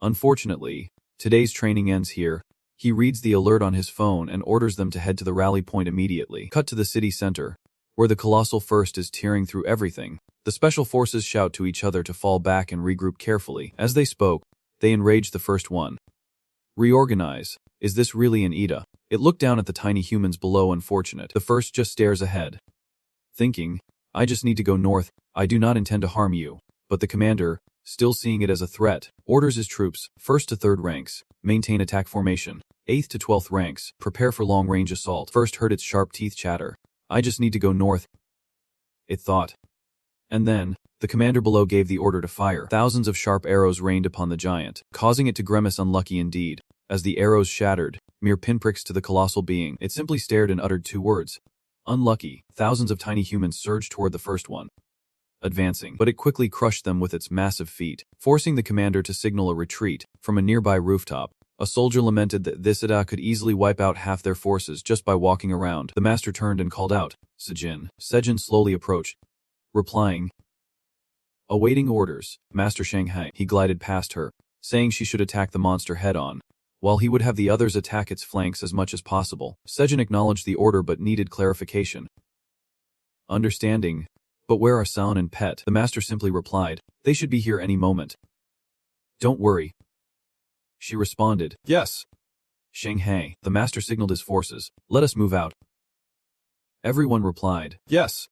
Unfortunately, today's training ends here. He reads the alert on his phone and orders them to head to the rally point immediately. Cut to the city center, where the colossal first is tearing through everything. The special forces shout to each other to fall back and regroup carefully. As they spoke, they enraged the first one. "Reorganize. Is this really an Ida? It looked down at the tiny humans below. Unfortunate. The first just stares ahead, thinking, I just need to go north, I do not intend to harm you. But the commander, still seeing it as a threat, orders his troops, 1st to 3rd ranks, maintain attack formation, 8th to 12th ranks, prepare for long-range assault. First heard its sharp teeth chatter. I just need to go north, it thought. And then, the commander below gave the order to fire. Thousands of sharp arrows rained upon the giant, causing it to grimace. Unlucky indeed. As the arrows shattered, mere pinpricks to the colossal being, it simply stared and uttered 2 words. Unlucky. Thousands of tiny humans surged toward the first one, advancing, but it quickly crushed them with its massive feet, forcing the commander to signal a retreat. From a nearby rooftop, a soldier lamented that this Ida could easily wipe out half their forces just by walking around. The master turned and called out, Sejin. Sejin slowly approached, replying, awaiting orders, Master Shanghai. He glided past her, saying she should attack the monster head-on, while he would have the others attack its flanks as much as possible. Sejin acknowledged the order but needed clarification. Understanding. But where are San and Pet? The master simply replied, they should be here any moment. Don't worry, she responded. Yes. Shanghai. The master signaled his forces, let us move out. Everyone replied, yes.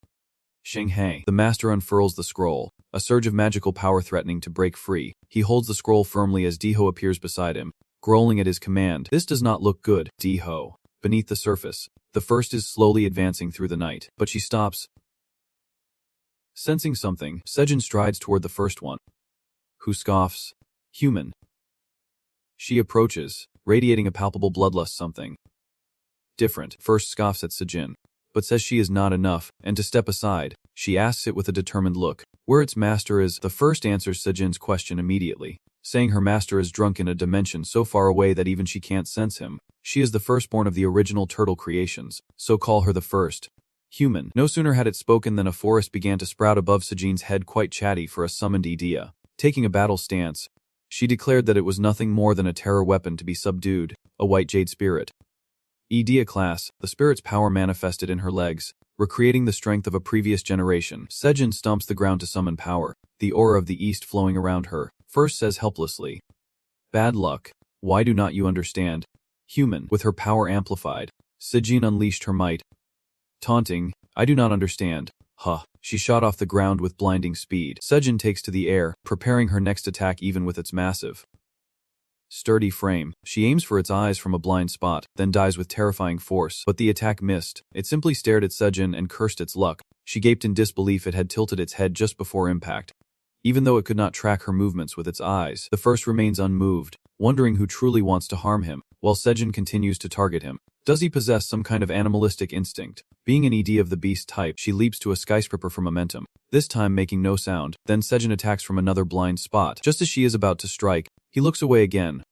Shanghai. The master unfurls the scroll, a surge of magical power threatening to break free. He holds the scroll firmly as Diho appears beside him, growling at his command. This does not look good, Diho. Beneath the surface, the first is slowly advancing through the night, but she stops. Sensing something, Sejin strides toward the first one, who scoffs. Human. She approaches, radiating a palpable bloodlust. Something different. First scoffs at Sejin, but says she is not enough, and to step aside. She asks it with a determined look, where its master is. The first answers Sejin's question immediately, saying her master is drunk in a dimension so far away that even she can't sense him. She is the firstborn of the original turtle creations, so call her the first. Human. No sooner had it spoken than a forest began to sprout above Sejin's head, quite chatty for a summoned idea. Taking a battle stance, she declared that it was nothing more than a terror weapon to be subdued, a white jade spirit. Idea class, the spirit's power manifested in her legs, recreating the strength of a previous generation. Sejin stomps the ground to summon power, the aura of the east flowing around her. First says helplessly, bad luck, why do not you understand? Human. With her power amplified, Sejin unleashed her might, taunting, I do not understand. Huh. She shot off the ground with blinding speed. Sejin takes to the air, preparing her next attack. Even with its massive, sturdy frame, she aims for its eyes from a blind spot, then dies with terrifying force. But the attack missed. It simply stared at Sejin and cursed its luck. She gaped in disbelief. It had tilted its head just before impact. Even though it could not track her movements with its eyes, the first remains unmoved, wondering who truly wants to harm him, while Sejin continues to target him. Does he possess some kind of animalistic instinct? Being an ED of the beast type, she leaps to a skyscraper for momentum, this time making no sound. Then Sejin attacks from another blind spot. Just as she is about to strike, he looks away again.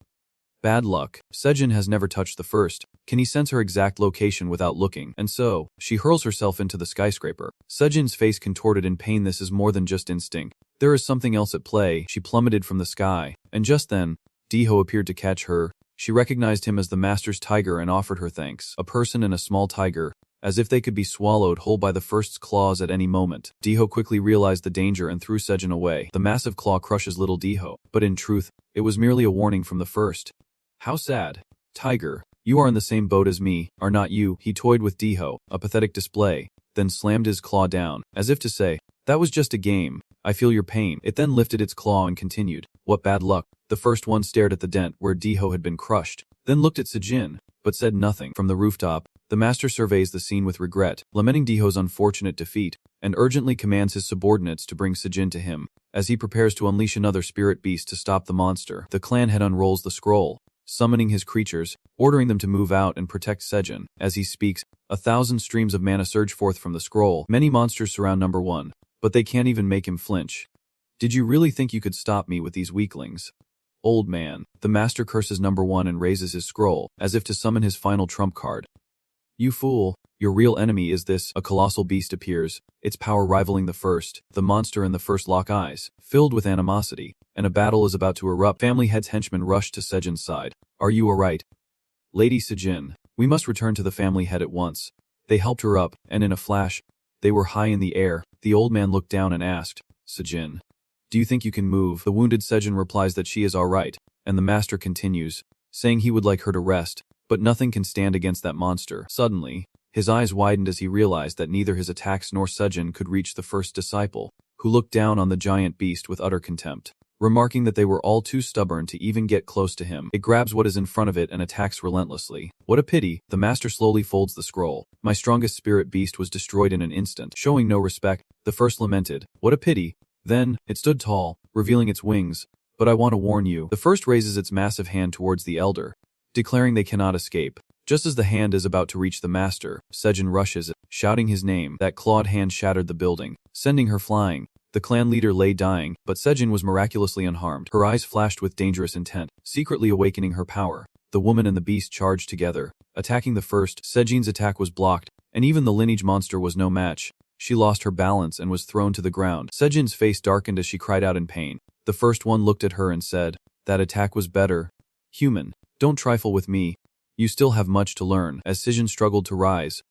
Bad luck. Sejin has never touched the first. Can he sense her exact location without looking? And so, she hurls herself into the skyscraper. Sejin's face contorted in pain. This is more than just instinct. There is something else at play. She plummeted from the sky, and just then, Diho appeared to catch her. She recognized him as the master's tiger and offered her thanks. A person and a small tiger, as if they could be swallowed whole by the first's claws at any moment. Diho quickly realized the danger and threw Sejin away. The massive claw crushes little Diho, but in truth, it was merely a warning from the first. How sad. Tiger, you are in the same boat as me, are not you? He toyed with Diho, a pathetic display, then slammed his claw down, as if to say, that was just a game, I feel your pain. It then lifted its claw and continued, what bad luck. The first one stared at the dent where Diho had been crushed, then looked at Sejin, but said nothing. From the rooftop, the master surveys the scene with regret, lamenting Diho's unfortunate defeat, and urgently commands his subordinates to bring Sejin to him. As he prepares to unleash another spirit beast to stop the monster, the clan head unrolls the scroll, summoning his creatures, ordering them to move out and protect Sejin. As he speaks, 1,000 streams of mana surge forth from the scroll. Many monsters surround number one, but they can't even make him flinch. Did you really think you could stop me with these weaklings? Old man. The master curses number one and raises his scroll, as if to summon his final trump card. You fool, your real enemy is this. A colossal beast appears, its power rivaling the first. The monster and the first lock eyes, filled with animosity, and a battle is about to erupt. Family head's henchmen rush to Sejin's side. Are you alright? Lady Sejin, we must return to the family head at once. They helped her up, and in a flash, they were high in the air. The old man looked down and asked, Sejin, do you think you can move? The wounded Sejin replies that she is alright, and the master continues, saying he would like her to rest, But nothing can stand against that monster. Suddenly, his eyes widened as he realized that neither his attacks nor Sejin could reach the first disciple, who looked down on the giant beast with utter contempt, remarking that they were all too stubborn to even get close to him. It grabs what is in front of it and attacks relentlessly. What a pity. The master slowly folds the scroll. My strongest spirit beast was destroyed in an instant. Showing no respect, the first lamented. What a pity. Then, it stood tall, revealing its wings. But I want to warn you. The first raises its massive hand towards the elder, declaring they cannot escape. Just as the hand is about to reach the master, Sejin rushes, shouting his name. That clawed hand shattered the building, sending her flying. The clan leader lay dying, but Sejin was miraculously unharmed. Her eyes flashed with dangerous intent, secretly awakening her power. The woman and the beast charged together, attacking the first. Sejin's attack was blocked, and even the lineage monster was no match. She lost her balance and was thrown to the ground. Sejin's face darkened as she cried out in pain. The first one looked at her and said, "That attack was better. Human, don't trifle with me. You still have much to learn." As Sejin struggled to rise,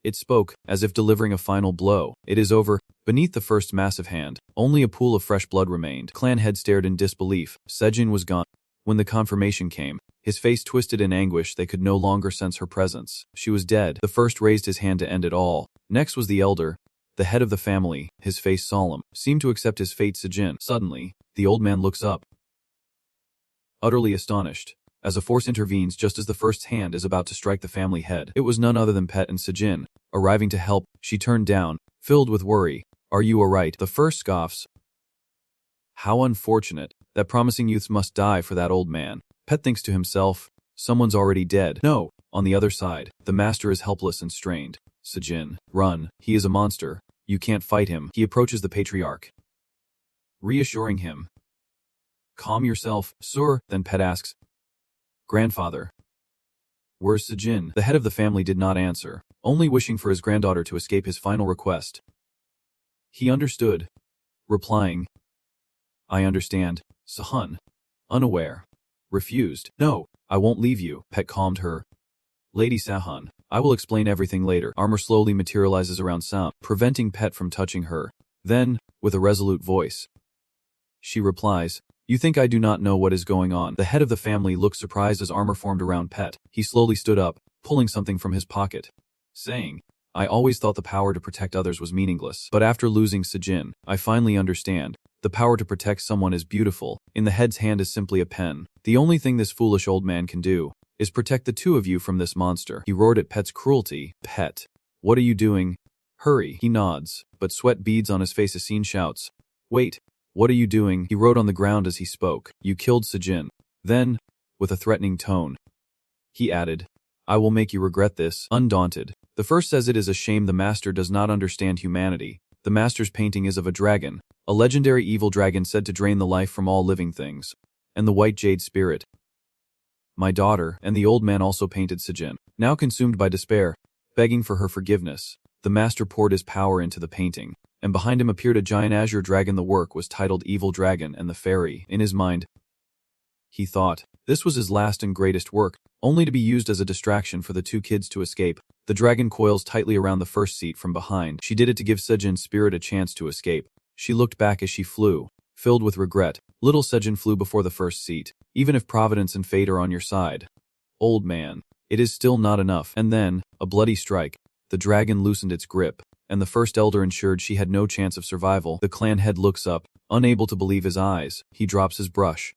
it spoke, as if delivering a final blow. "It is over." Beneath the first massive hand, only a pool of fresh blood remained. Clan head stared in disbelief. Sejin was gone. When the confirmation came, his face twisted in anguish. They could no longer sense her presence. She was dead. The first raised his hand to end it all. Next was the elder, the head of the family, his face solemn, seemed to accept his fate. Sejin. Suddenly, the old man looks up, utterly astonished, as a force intervenes just as the first hand is about to strike the family head. It was none other than Pet and Sejin, arriving to help. She turned down, filled with worry. "Are you alright?" The first scoffs. "How unfortunate. That promising youth must die for that old man." Pet thinks to himself, "Someone's already dead." No. On the other side, the master is helpless and strained. "Sejin, run. He is a monster. You can't fight him." He approaches the patriarch, reassuring him. "Calm yourself, sir." Then Pet asks, "Grandfather, where's Sejin?" The head of the family did not answer, only wishing for his granddaughter to escape his final request. He understood, replying, "I understand, Sahan." Unaware, refused. "No, I won't leave you." Pet calmed her. "Lady Sahan, I will explain everything later." Armor slowly materializes around Sam, preventing Pet from touching her. Then, with a resolute voice, she replies, "You think I do not know what is going on?" The head of the family looked surprised as armor formed around Pet. He slowly stood up, pulling something from his pocket, saying, "I always thought the power to protect others was meaningless. But after losing Sejin, I finally understand. The power to protect someone is beautiful. In the head's hand is simply a pen. The only thing this foolish old man can do is protect the two of you from this monster." He roared at Pet's cruelty. "Pet, what are you doing? Hurry." He nods, but sweat beads on his face as Scene shouts, "Wait, what are you doing?" He wrote on the ground as he spoke, "You killed Sejin." Then, with a threatening tone, he added, "I will make you regret this." Undaunted, the first says it is a shame the master does not understand humanity. The master's painting is of a dragon, a legendary evil dragon said to drain the life from all living things, and the white jade spirit. "My daughter," and the old man also painted Sejin, now consumed by despair, begging for her forgiveness. The master poured his power into the painting, and behind him appeared a giant azure dragon. The work was titled Evil Dragon and the Fairy. In his mind, he thought, this was his last and greatest work, only to be used as a distraction for the two kids to escape. The dragon coils tightly around the first seat from behind. She did it to give Sejin's spirit a chance to escape. She looked back as she flew, filled with regret. Little Sejin flew before the first seat. Even if providence and fate are on your side, old man, it is still not enough. And then, a bloody strike. The dragon loosened its grip, and the first elder ensured she had no chance of survival. The clan head looks up, unable to believe his eyes. He drops his brush,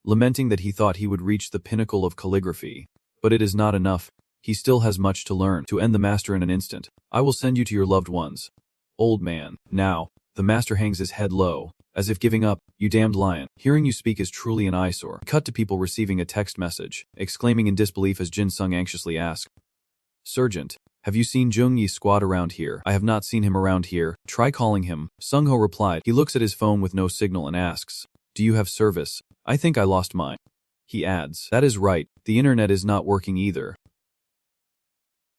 lamenting that he thought he would reach the pinnacle of calligraphy. But it is not enough. He still has much to learn. To end the master in an instant, "I will send you to your loved ones." Old man. Now, the master hangs his head low, as if giving up. "You damned lion. Hearing you speak is truly an eyesore." Cut to people receiving a text message, exclaiming in disbelief as Jin Sung anxiously asked, "Sergeant, have you seen Jung Yi's squad around here?" "I have not seen him around here. Try calling him." Sung Ho replied. He looks at his phone with no signal and asks, "Do you have service?" "I think I lost mine." He adds, "That is right. The internet is not working either.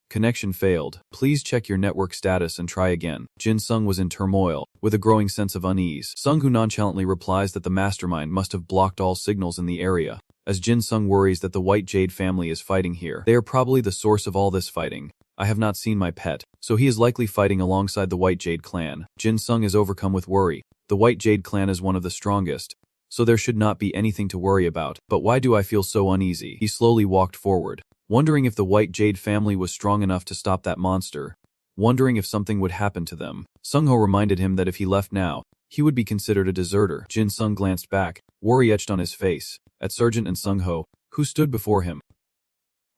Connection failed. Please check your network status and try again." Jin Sung was in turmoil, with a growing sense of unease. Sung Hu nonchalantly replies that the mastermind must have blocked all signals in the area, as Jin Sung worries that the White Jade family is fighting here. They are probably the source of all this fighting. "I have not seen my pet, so he is likely fighting alongside the White Jade clan." Jin Sung is overcome with worry. The White Jade clan is one of the strongest, so there should not be anything to worry about. But why do I feel so uneasy? He slowly walked forward, wondering if the White Jade family was strong enough to stop that monster, wondering if something would happen to them. Sung-ho reminded him that if he left now, he would be considered a deserter. Jin-sung glanced back, worry etched on his face, at Sergeant and Sung-ho, who stood before him,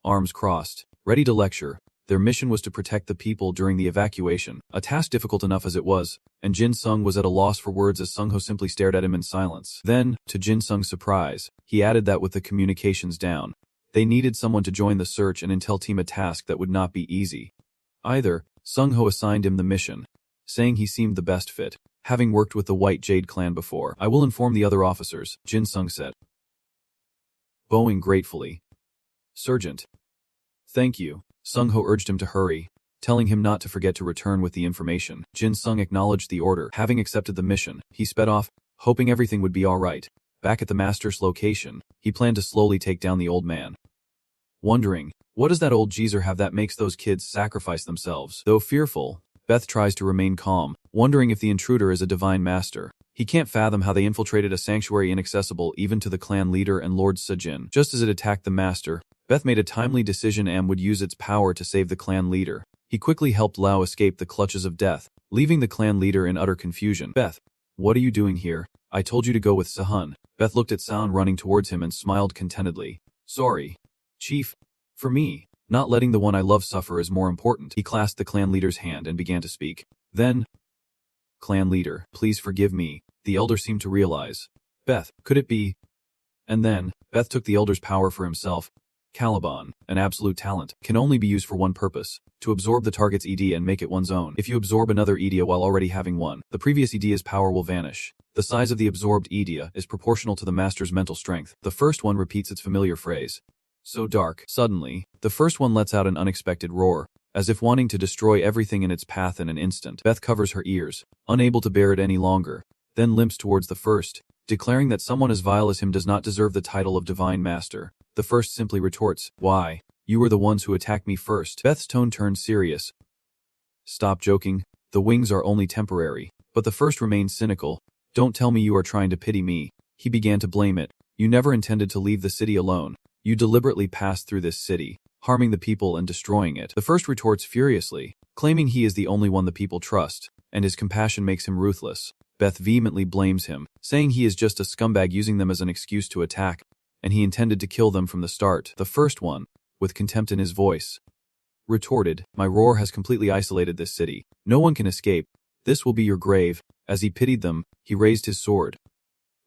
arms crossed, ready to lecture. Their mission was to protect the people during the evacuation, a task difficult enough as it was, and Jin-sung was at a loss for words as Sung-ho simply stared at him in silence. Then, to Jin-sung's surprise, he added that with the communications down, they needed someone to join the search and intel team, a task that would not be easy. Either, Sung-ho assigned him the mission, saying he seemed the best fit, having worked with the White Jade clan before. I will inform the other officers, Jin-sung said, bowing gratefully. Sergeant. Thank you. Sung-ho urged him to hurry, telling him not to forget to return with the information. Jin-sung acknowledged the order. Having accepted the mission, he sped off, hoping everything would be all right. Back at the master's location, he planned to slowly take down the old man. Wondering, what does that old geezer have that makes those kids sacrifice themselves? Though fearful, Beth tries to remain calm, wondering if the intruder is a divine master. He can't fathom how they infiltrated a sanctuary inaccessible even to the clan leader and Lord Sejin. Just as it attacked the master, Beth made a timely decision and would use its power to save the clan leader. He quickly helped Lao escape the clutches of death, leaving the clan leader in utter confusion. Beth, what are you doing here? I told you to go with Sahan. Beth looked at Sahan running towards him and smiled contentedly. Sorry, Chief. For me, not letting the one I love suffer is more important. He clasped the clan leader's hand and began to speak. Then, clan leader, please forgive me, the elder seemed to realize. Beth, could it be? And then, Beth took the elder's power for himself. Caliban, an absolute talent, can only be used for one purpose, to absorb the target's idea and make it one's own. If you absorb another idea while already having one, the previous idea's power will vanish. The size of the absorbed idea is proportional to the master's mental strength. The first one repeats its familiar phrase. So dark. Suddenly, the first one lets out an unexpected roar, as if wanting to destroy everything in its path in an instant. Beth covers her ears, unable to bear it any longer, then limps towards the first, declaring that someone as vile as him does not deserve the title of Divine Master. The first simply retorts, why? You were the ones who attacked me first. Beth's tone turned serious. Stop joking, the wings are only temporary. But the first remained cynical. Don't tell me you are trying to pity me. He began to blame it. You never intended to leave the city alone. You deliberately passed through this city, harming the people and destroying it. The first retorts furiously, claiming he is the only one the people trust, and his compassion makes him ruthless. Beth vehemently blames him, saying he is just a scumbag using them as an excuse to attack, and he intended to kill them from the start. The first one, with contempt in his voice, retorted, my roar has completely isolated this city. No one can escape. This will be your grave. As he pitied them, he raised his sword.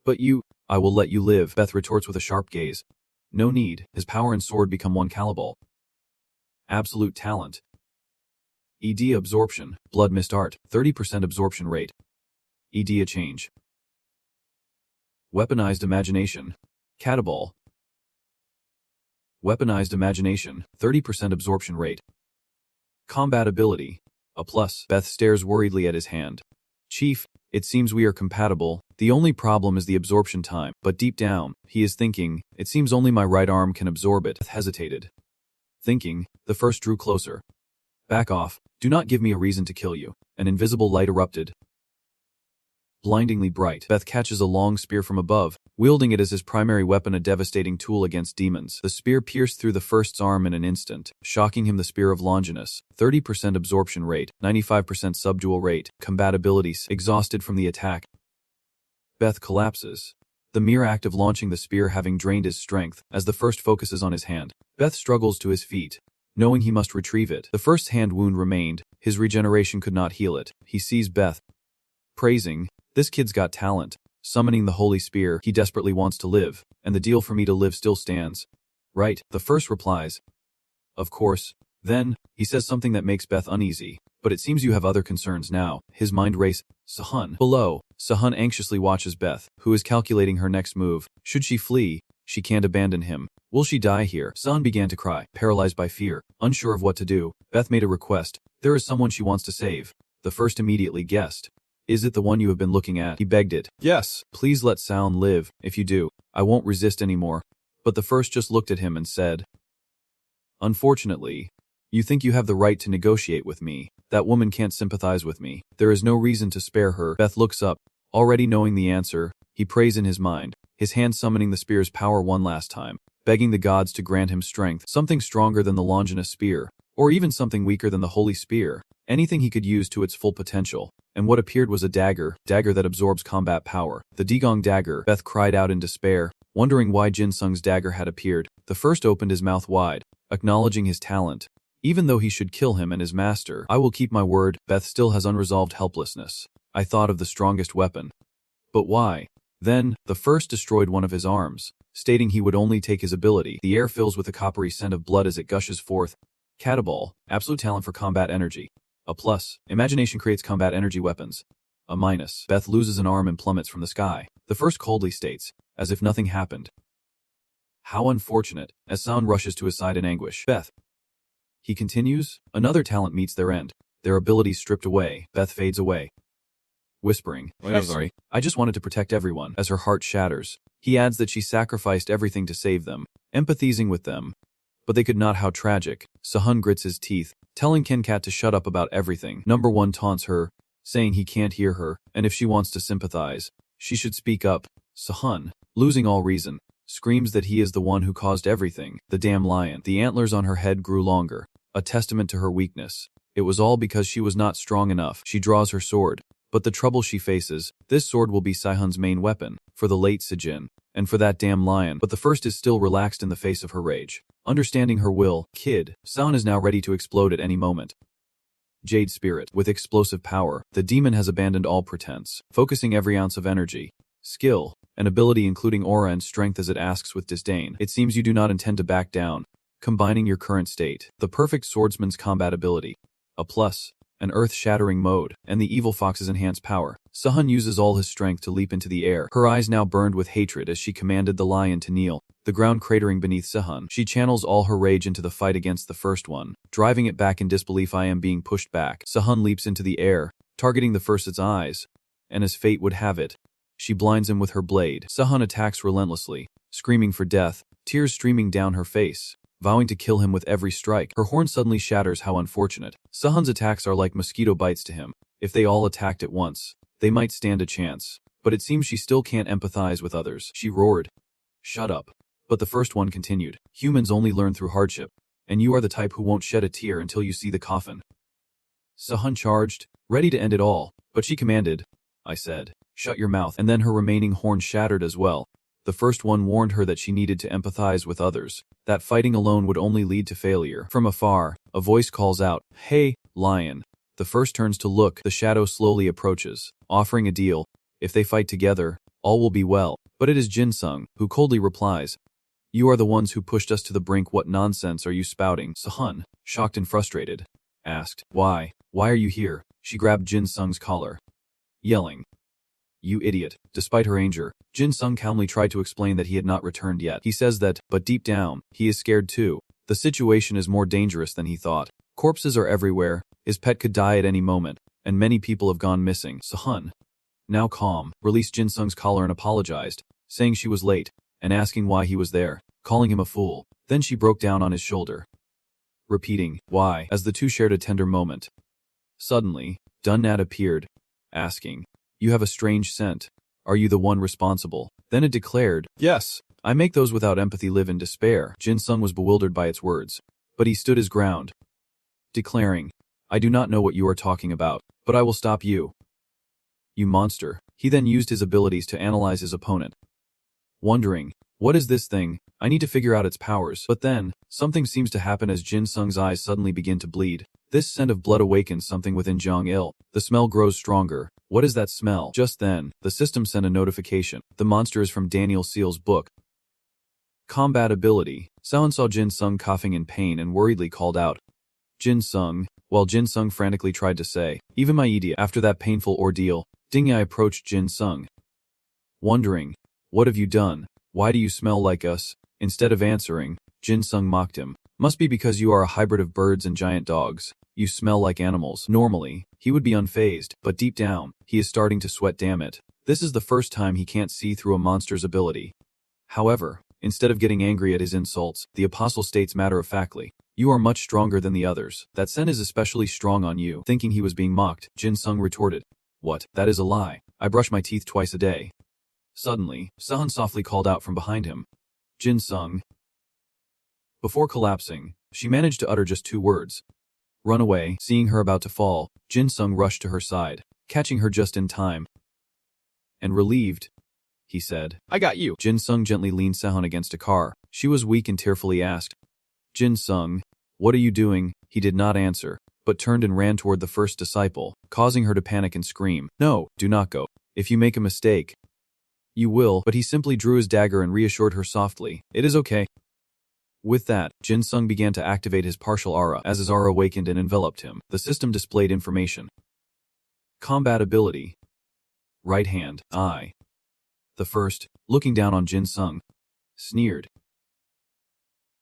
But you, I will let you live. Beth retorts with a sharp gaze. No need. His power and sword become one caliber. Absolute talent. Idea absorption, blood mist art, 30% absorption rate. Idea change. Weaponized imagination. Cataball. Weaponized imagination, 30% absorption rate. Combat ability. A plus. Beth stares worriedly at his hand. Chief, it seems we are compatible. The only problem is the absorption time. But deep down, he is thinking, it seems only my right arm can absorb it. Beth hesitated. Thinking, the first drew closer. Back off. Do not give me a reason to kill you. An invisible light erupted. Blindingly bright. Beth catches a long spear from above, wielding it as his primary weapon, a devastating tool against demons. The spear pierced through the first's arm in an instant, shocking him. The spear of Longinus, 30% absorption rate, 95% subdual rate, compatibilities, exhausted from the attack. Beth collapses. The mere act of launching the spear having drained his strength, as the first focuses on his hand. Beth struggles to his feet, knowing he must retrieve it. The first's hand wound remained, his regeneration could not heal it. He sees Beth, praising, this kid's got talent. Summoning the holy spear, he desperately wants to live, and the deal for me to live still stands. Right, the first replies. Of course. Then, he says something that makes Beth uneasy, but it seems you have other concerns now. His mind races. Sahan. Below, Sahan anxiously watches Beth, who is calculating her next move. Should she flee? She can't abandon him. Will she die here? Sahan began to cry, paralyzed by fear, unsure of what to do. Beth made a request. There is someone she wants to save. The first immediately guessed. Is it the one you have been looking at? He begged it. Yes. Please let Sahan live. If you do, I won't resist anymore. But the first just looked at him and said, unfortunately, you think you have the right to negotiate with me. That woman can't sympathize with me. There is no reason to spare her. Beth looks up, already knowing the answer. He prays in his mind, his hand summoning the spear's power one last time. begging the gods to grant him strength, something stronger than the Longinus spear, or even something weaker than the holy spear, anything he could use to its full potential. And what appeared was a dagger that absorbs combat power. The Digong dagger, Beth cried out in despair, wondering why Jin Sung's dagger had appeared. The first opened his mouth wide, acknowledging his talent. Even though he should kill him and his master, I will keep my word. Beth still has unresolved helplessness. I thought of the strongest weapon. But why? Then, the first destroyed one of his arms, stating he would only take his ability. The air fills with a coppery scent of blood as it gushes forth. Cataball, absolute talent for combat energy. A plus, imagination creates combat energy weapons. A minus, Beth loses an arm and plummets from the sky. The first coldly states, as if nothing happened. How unfortunate, as San rushes to his side in anguish. Beth. He continues, another talent meets their end. Their abilities stripped away. Beth fades away, whispering, I'm sorry, I just wanted to protect everyone. As her heart shatters, he adds that she sacrificed everything to save them, empathizing with them. But they could not. How tragic. Sahun grits his teeth, telling Kenkat to shut up about everything. Number 1 taunts her, saying he can't hear her, and if she wants to sympathize, she should speak up. Sahun, losing all reason, screams that he is the one who caused everything. The damn lion. The antlers on her head grew longer, a testament to her weakness. It was all because she was not strong enough. She draws her sword. But the trouble she faces, this sword will be Sihun's main weapon, for the late Sijin, and for that damn lion. But the first is still relaxed in the face of her rage. Understanding her will, Kid, San is now ready to explode at any moment. Jade Spirit. With explosive power, the demon has abandoned all pretense, focusing every ounce of energy, skill, and ability including aura and strength as it asks with disdain. It seems you do not intend to back down. Combining your current state, the perfect swordsman's combat ability, a plus, an earth-shattering mode, and the evil fox's enhanced power. Sahun uses all his strength to leap into the air. Her eyes now burned with hatred as she commanded the lion to kneel, the ground cratering beneath Sahun. She channels all her rage into the fight against the first one, driving it back in disbelief. I am being pushed back. Sahun leaps into the air, targeting the first's eyes, and as fate would have it, she blinds him with her blade. Sahun attacks relentlessly, screaming for death, tears streaming down her face, vowing to kill him with every strike. Her horn suddenly shatters. How unfortunate. Sahun's attacks are like mosquito bites to him. If they all attacked at once, they might stand a chance. But it seems she still can't empathize with others. She roared, "Shut up." But the first one continued, "Humans only learn through hardship, and you are the type who won't shed a tear until you see the coffin." Sahun charged, ready to end it all, but she commanded, I said, "Shut your mouth." And then her remaining horn shattered as well. The first one warned her that she needed to empathize with others, that fighting alone would only lead to failure. From afar, a voice calls out, "Hey, lion." The first turns to look. The shadow slowly approaches, offering a deal. If they fight together, all will be well. But it is Jin Sung, who coldly replies, "You are the ones who pushed us to the brink. What nonsense are you spouting?" Sahun, shocked and frustrated, asked, Why are you here?" She grabbed Jin Sung's collar, yelling, "You idiot." Despite her anger, Jin Sung calmly tried to explain that he had not returned yet. He says that, but deep down, he is scared too. The situation is more dangerous than he thought. Corpses are everywhere, his pet could die at any moment, and many people have gone missing. Sahun, now calm, released Jin Sung's collar and apologized, saying she was late, and asking why he was there, calling him a fool. Then she broke down on his shoulder, repeating, "Why?" as the two shared a tender moment. Suddenly, Dunnat appeared, asking, "You have a strange scent. Are you the one responsible?" Then it declared, "Yes, I make those without empathy live in despair." Jin Sung was bewildered by its words, but he stood his ground, declaring, "I do not know what you are talking about, but I will stop you. You monster." He then used his abilities to analyze his opponent, wondering, what is this thing? I need to figure out its powers. But then, something seems to happen as Jin Sung's eyes suddenly begin to bleed. This scent of blood awakens something within Jong Il. The smell grows stronger. What is that smell? Just then, the system sent a notification. The monster is from Daniel Seal's book. Combat ability. Sound saw Jin Sung coughing in pain and worriedly called out, "Jin Sung," while Jin Sung frantically tried to say, "Even my idiot." After that painful ordeal, Ding Yai approached Jin Sung, wondering, "What have you done? Why do you smell like us?" Instead of answering, Jin Sung mocked him. "Must be because you are a hybrid of birds and giant dogs. You smell like animals." Normally, he would be unfazed, but deep down, he is starting to sweat. Damn it. This is the first time he can't see through a monster's ability. However, instead of getting angry at his insults, the apostle states matter-of-factly, "You are much stronger than the others. That scent is especially strong on you." Thinking he was being mocked, Jin Sung retorted, "What? That is a lie. I brush my teeth twice a day." Suddenly, Sahun softly called out from behind him, "Jin Sung." Before collapsing, she managed to utter just 2 words. Run away. Seeing her about to fall, Jin Sung rushed to her side, catching her just in time. And relieved, he said, I got you. Jin Sung gently leaned Sahan against a car. She was weak and tearfully asked, Jin Sung, what are you doing? He did not answer, but turned and ran toward the first disciple, causing her to panic and scream, No, do not go. If you make a mistake, you will. But he simply drew his dagger and reassured her softly, It is okay. With that, Jin Sung began to activate his partial aura. As his aura awakened and enveloped him, the system displayed information. Combat ability. Right hand, eye. The first, looking down on Jin Sung, sneered.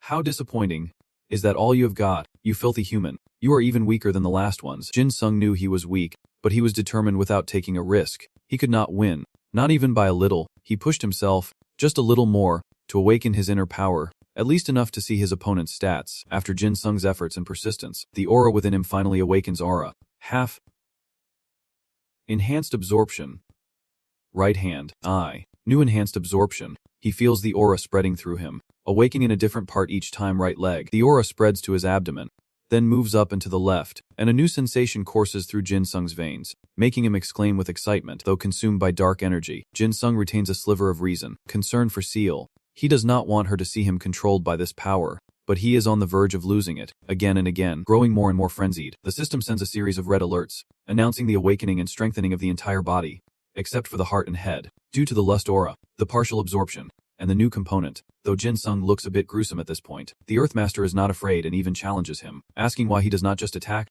How disappointing. Is that all you have got, you filthy human? You are even weaker than the last ones. Jin Sung knew he was weak, but he was determined without taking a risk. He could not win, not even by a little. He pushed himself, just a little more, to awaken his inner power, at least enough to see his opponent's stats. After Jin Sung's efforts and persistence, the aura within him finally awakens aura. Half. Enhanced absorption. Right hand, eye. New enhanced absorption. He feels the aura spreading through him, awakening in a different part each time. Right leg. The aura spreads to his abdomen, then moves up and to the left, and a new sensation courses through Jin Sung's veins, making him exclaim with excitement. Though consumed by dark energy, Jin Sung retains a sliver of reason, concern for Seal. He does not want her to see him controlled by this power, but he is on the verge of losing it, again and again, growing more and more frenzied. The system sends a series of red alerts, announcing the awakening and strengthening of the entire body, except for the heart and head, due to the lust aura, the partial absorption, and the new component. Though Jin Sung looks a bit gruesome at this point, the Earthmaster is not afraid and even challenges him, asking why he does not just attack.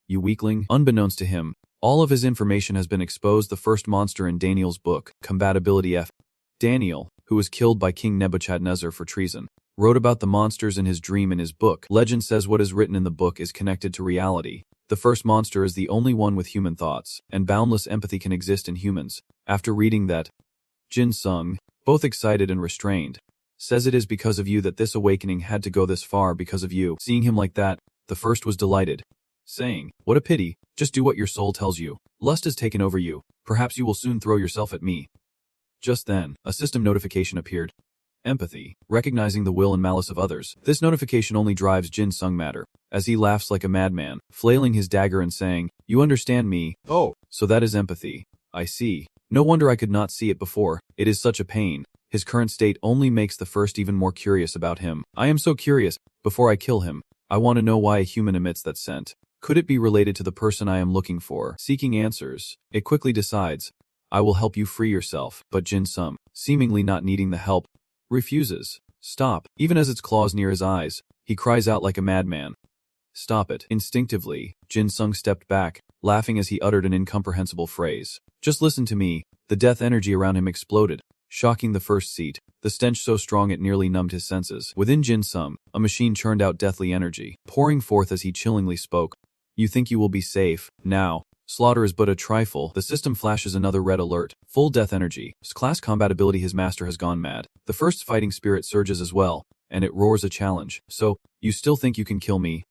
You weakling. Unbeknownst to him, all of his information has been exposed. The first monster in Daniel's book, Compatibility F. Daniel, who was killed by King Nebuchadnezzar for treason, wrote about the monsters in his dream in his book. Legend says what is written in the book is connected to reality. The first monster is the only one with human thoughts, and boundless empathy can exist in humans. After reading that, Jin Sung, both excited and restrained, says it is because of you that this awakening had to go this far, because of you. Seeing him like that, the first was delighted, saying, What a pity, just do what your soul tells you. Lust has taken over you, perhaps you will soon throw yourself at me. Just then, a system notification appeared. Empathy, recognizing the will and malice of others. This notification only drives Jin Sung madder, as he laughs like a madman, flailing his dagger and saying, You understand me? Oh, so that is empathy. I see. No wonder I could not see it before. It is such a pain. His current state only makes the first even more curious about him. I am so curious. Before I kill him, I want to know why a human emits that scent. Could it be related to the person I am looking for? Seeking answers, it quickly decides, I will help you free yourself. But Jin Sung, seemingly not needing the help, refuses. Stop. Even as its claws near his eyes, he cries out like a madman. Stop it. Instinctively, Jin Sung stepped back, laughing as he uttered an incomprehensible phrase. Just listen to me. The death energy around him exploded, shocking the first seat, the stench so strong it nearly numbed his senses. Within Jin Sung, a machine churned out deathly energy, pouring forth as he chillingly spoke. You think you will be safe, now. Slaughter is but a trifle. The system flashes another red alert. Full death energy. Class compatibility. His master has gone mad. The first fighting spirit surges as well, and it roars a challenge. So, you still think you can kill me?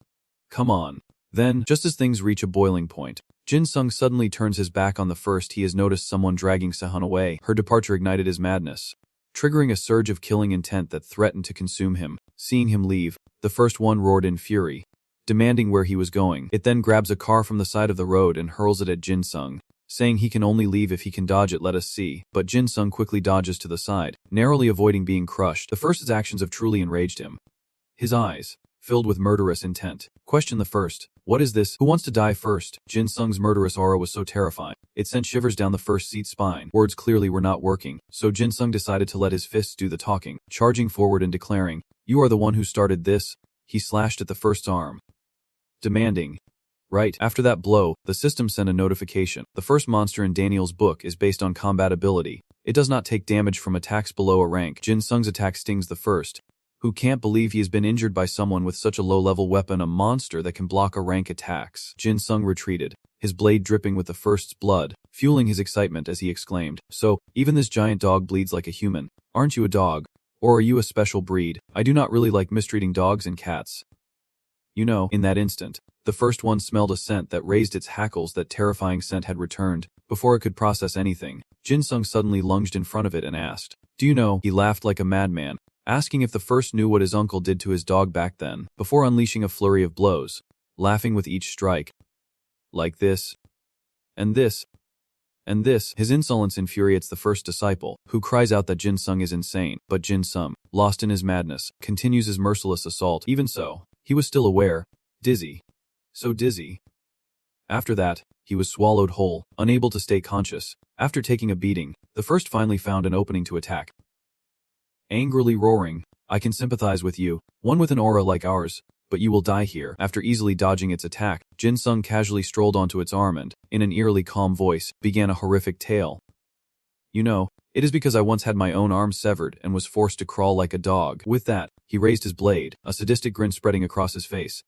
Come on. Then, just as things reach a boiling point, Jin Sung suddenly turns his back on the first. He has noticed someone dragging Sahan away. Her departure ignited his madness, triggering a surge of killing intent that threatened to consume him. Seeing him leave, the first one roared in fury, demanding where he was going. It then grabs a car from the side of the road and hurls it at Jin Sung, saying he can only leave if he can dodge it. Let us see. But Jin Sung quickly dodges to the side, narrowly avoiding being crushed. The first's actions have truly enraged him. His eyes, filled with murderous intent, question the first. What is this? Who wants to die first? Jin Sung's murderous aura was so terrifying, it sent shivers down the first seat's spine. Words clearly were not working, so Jin Sung decided to let his fists do the talking, charging forward and declaring, You are the one who started this. He slashed at the first's arm, demanding. Right after that blow, the system sent a notification. The first monster in Daniel's book is based on compatibility. It does not take damage from attacks below a rank. Jin Sung's attack stings the first, who can't believe he has been injured by someone with such a low-level weapon, a monster that can block a rank attacks. Jin Sung retreated, his blade dripping with the first's blood, fueling his excitement as he exclaimed, So, even this giant dog bleeds like a human. Aren't you a dog? Or are you a special breed? I do not really like mistreating dogs and cats. You know, in that instant, the first one smelled a scent that raised its hackles. That terrifying scent had returned. Before it could process anything, Jin Sung suddenly lunged in front of it and asked, Do you know? He laughed like a madman, asking if the first knew what his uncle did to his dog back then, before unleashing a flurry of blows, laughing with each strike. Like this, and this, and this. His insolence infuriates the first disciple, who cries out that Jin Sung is insane, but Jin Sung, lost in his madness, continues his merciless assault. Even so, he was still aware, dizzy. So dizzy. After that, he was swallowed whole, unable to stay conscious. After taking a beating, the first finally found an opening to attack. Angrily roaring, "I can sympathize with you, one with an aura like ours, but you will die here." After easily dodging its attack, Jin Sung casually strolled onto its arm and, in an eerily calm voice, began a horrific tale. "You know, it is because I once had my own arm severed and was forced to crawl like a dog." With that, he raised his blade, a sadistic grin spreading across his face,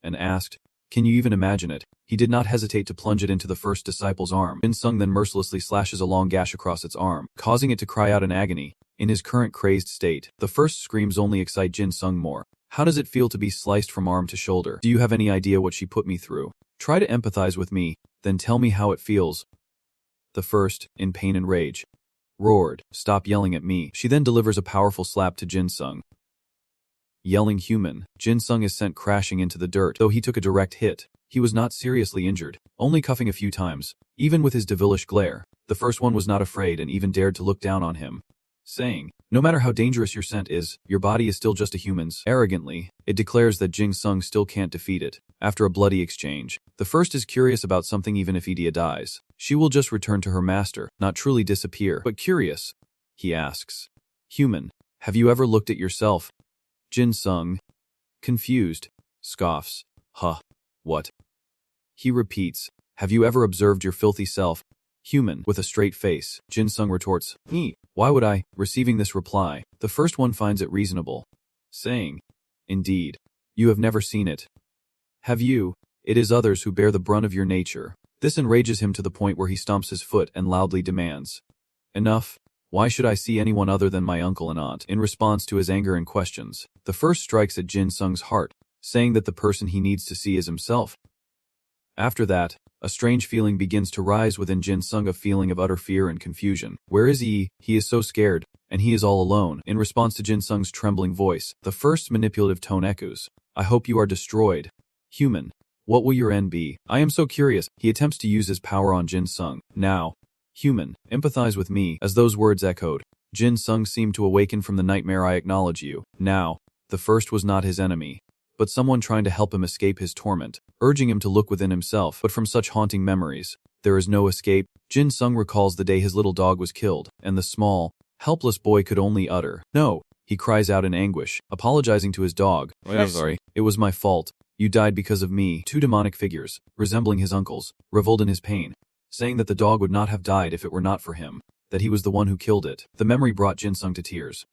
and asked, "Can you even imagine it?" He did not hesitate to plunge it into the first disciple's arm. Jin Sung then mercilessly slashes a long gash across its arm, causing it to cry out in agony. In his current crazed state, the first screams only excite Jin Sung more. "How does it feel to be sliced from arm to shoulder? Do you have any idea what she put me through? Try to empathize with me, then tell me how it feels." The first, in pain and rage, roared, "Stop yelling at me." She then delivers a powerful slap to Jin Sung. Yelling human, Jin Sung is sent crashing into the dirt. Though he took a direct hit, he was not seriously injured, only cuffing a few times. Even with his devilish glare, the first one was not afraid and even dared to look down on him, saying, "No matter how dangerous your scent is, your body is still just a human's." Arrogantly, it declares that Jin Sung still can't defeat it. After a bloody exchange, the first is curious about something. Even if Idia dies, she will just return to her master, not truly disappear. But curious, he asks, "Human, have you ever looked at yourself?" Jin Sung, confused, scoffs, "Huh, what?" He repeats, "Have you ever observed your filthy self?" Human, with a straight face, Jin Sung retorts, Why would I?" Receiving this reply, the first one finds it reasonable, saying, "Indeed, you have never seen it. Have you? It is others who bear the brunt of your nature." This enrages him to the point where he stomps his foot and loudly demands, "Enough. Why should I see anyone other than my uncle and aunt?" In response to his anger and questions, the first strikes at Jin Sung's heart, saying that the person he needs to see is himself. After that, a strange feeling begins to rise within Jin Sung, a feeling of utter fear and confusion. Where is he? He is so scared, and he is all alone. In response to Jin Sung's trembling voice, the first manipulative tone echoes, "I hope you are destroyed. Human, what will your end be? I am so curious." He attempts to use his power on Jin Sung. "Now, human, empathize with me." As those words echoed, Jin Sung seemed to awaken from the nightmare. "I acknowledge you." Now, the first was not his enemy, but someone trying to help him escape his torment, urging him to look within himself. But from such haunting memories, there is no escape. Jin Sung recalls the day his little dog was killed, and the small, helpless boy could only utter, "No." He cries out in anguish, apologizing to his dog. "I'm sorry. It was my fault. You died because of me." Two demonic figures, resembling his uncles, reveled in his pain, saying that the dog would not have died if it were not for him, that he was the one who killed it. The memory brought Jin Sung to tears.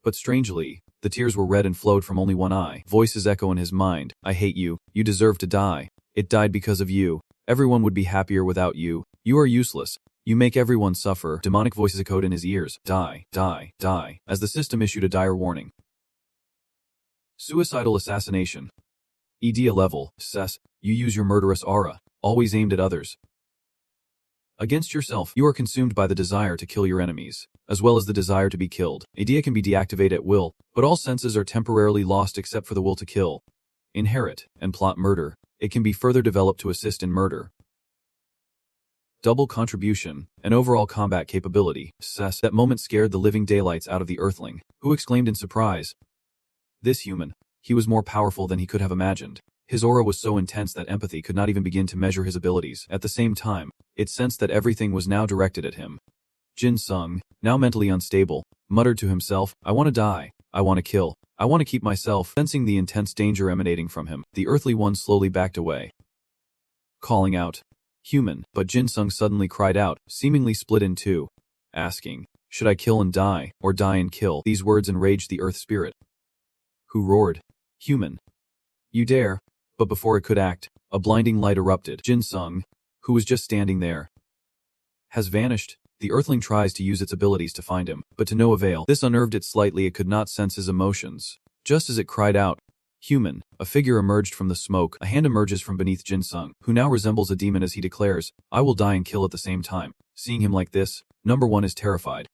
But strangely, the tears were red and flowed from only one eye. Voices echo in his mind, "I hate you. You deserve to die. It died because of you. Everyone would be happier without you. You are useless. You make everyone suffer." Demonic voices echoed in his ears, "Die, die, die," as the system issued a dire warning. Suicidal assassination. EDA level, SSS, you use your murderous aura, always aimed at others. Against yourself, you are consumed by the desire to kill your enemies, as well as the desire to be killed. EDA can be deactivated at will, but all senses are temporarily lost except for the will to kill, inherit, and plot murder. It can be further developed to assist in murder. Double contribution, an overall combat capability, SSS. That moment scared the living daylights out of the Earthling, who exclaimed in surprise. This human, he was more powerful than he could have imagined. His aura was so intense that empathy could not even begin to measure his abilities. At the same time, it sensed that everything was now directed at him. Jin Sung, now mentally unstable, muttered to himself, "I want to die. I want to kill. I want to keep myself." Sensing the intense danger emanating from him, the earthly one slowly backed away, calling out, "Human." But Jin Sung suddenly cried out, seemingly split in two, asking, "Should I kill and die, or die and kill?" These words enraged the earth spirit, who roared, "Human, you dare!" But before it could act, a blinding light erupted. Jin Sung, who was just standing there, has vanished. The earthling tries to use its abilities to find him, but to no avail. This unnerved it slightly. It could not sense his emotions. Just as it cried out, "Human," a figure emerged from the smoke. A hand emerges from beneath Jin Sung, who now resembles a demon as he declares, "I will die and kill at the same time." Seeing him like this, number one is terrified,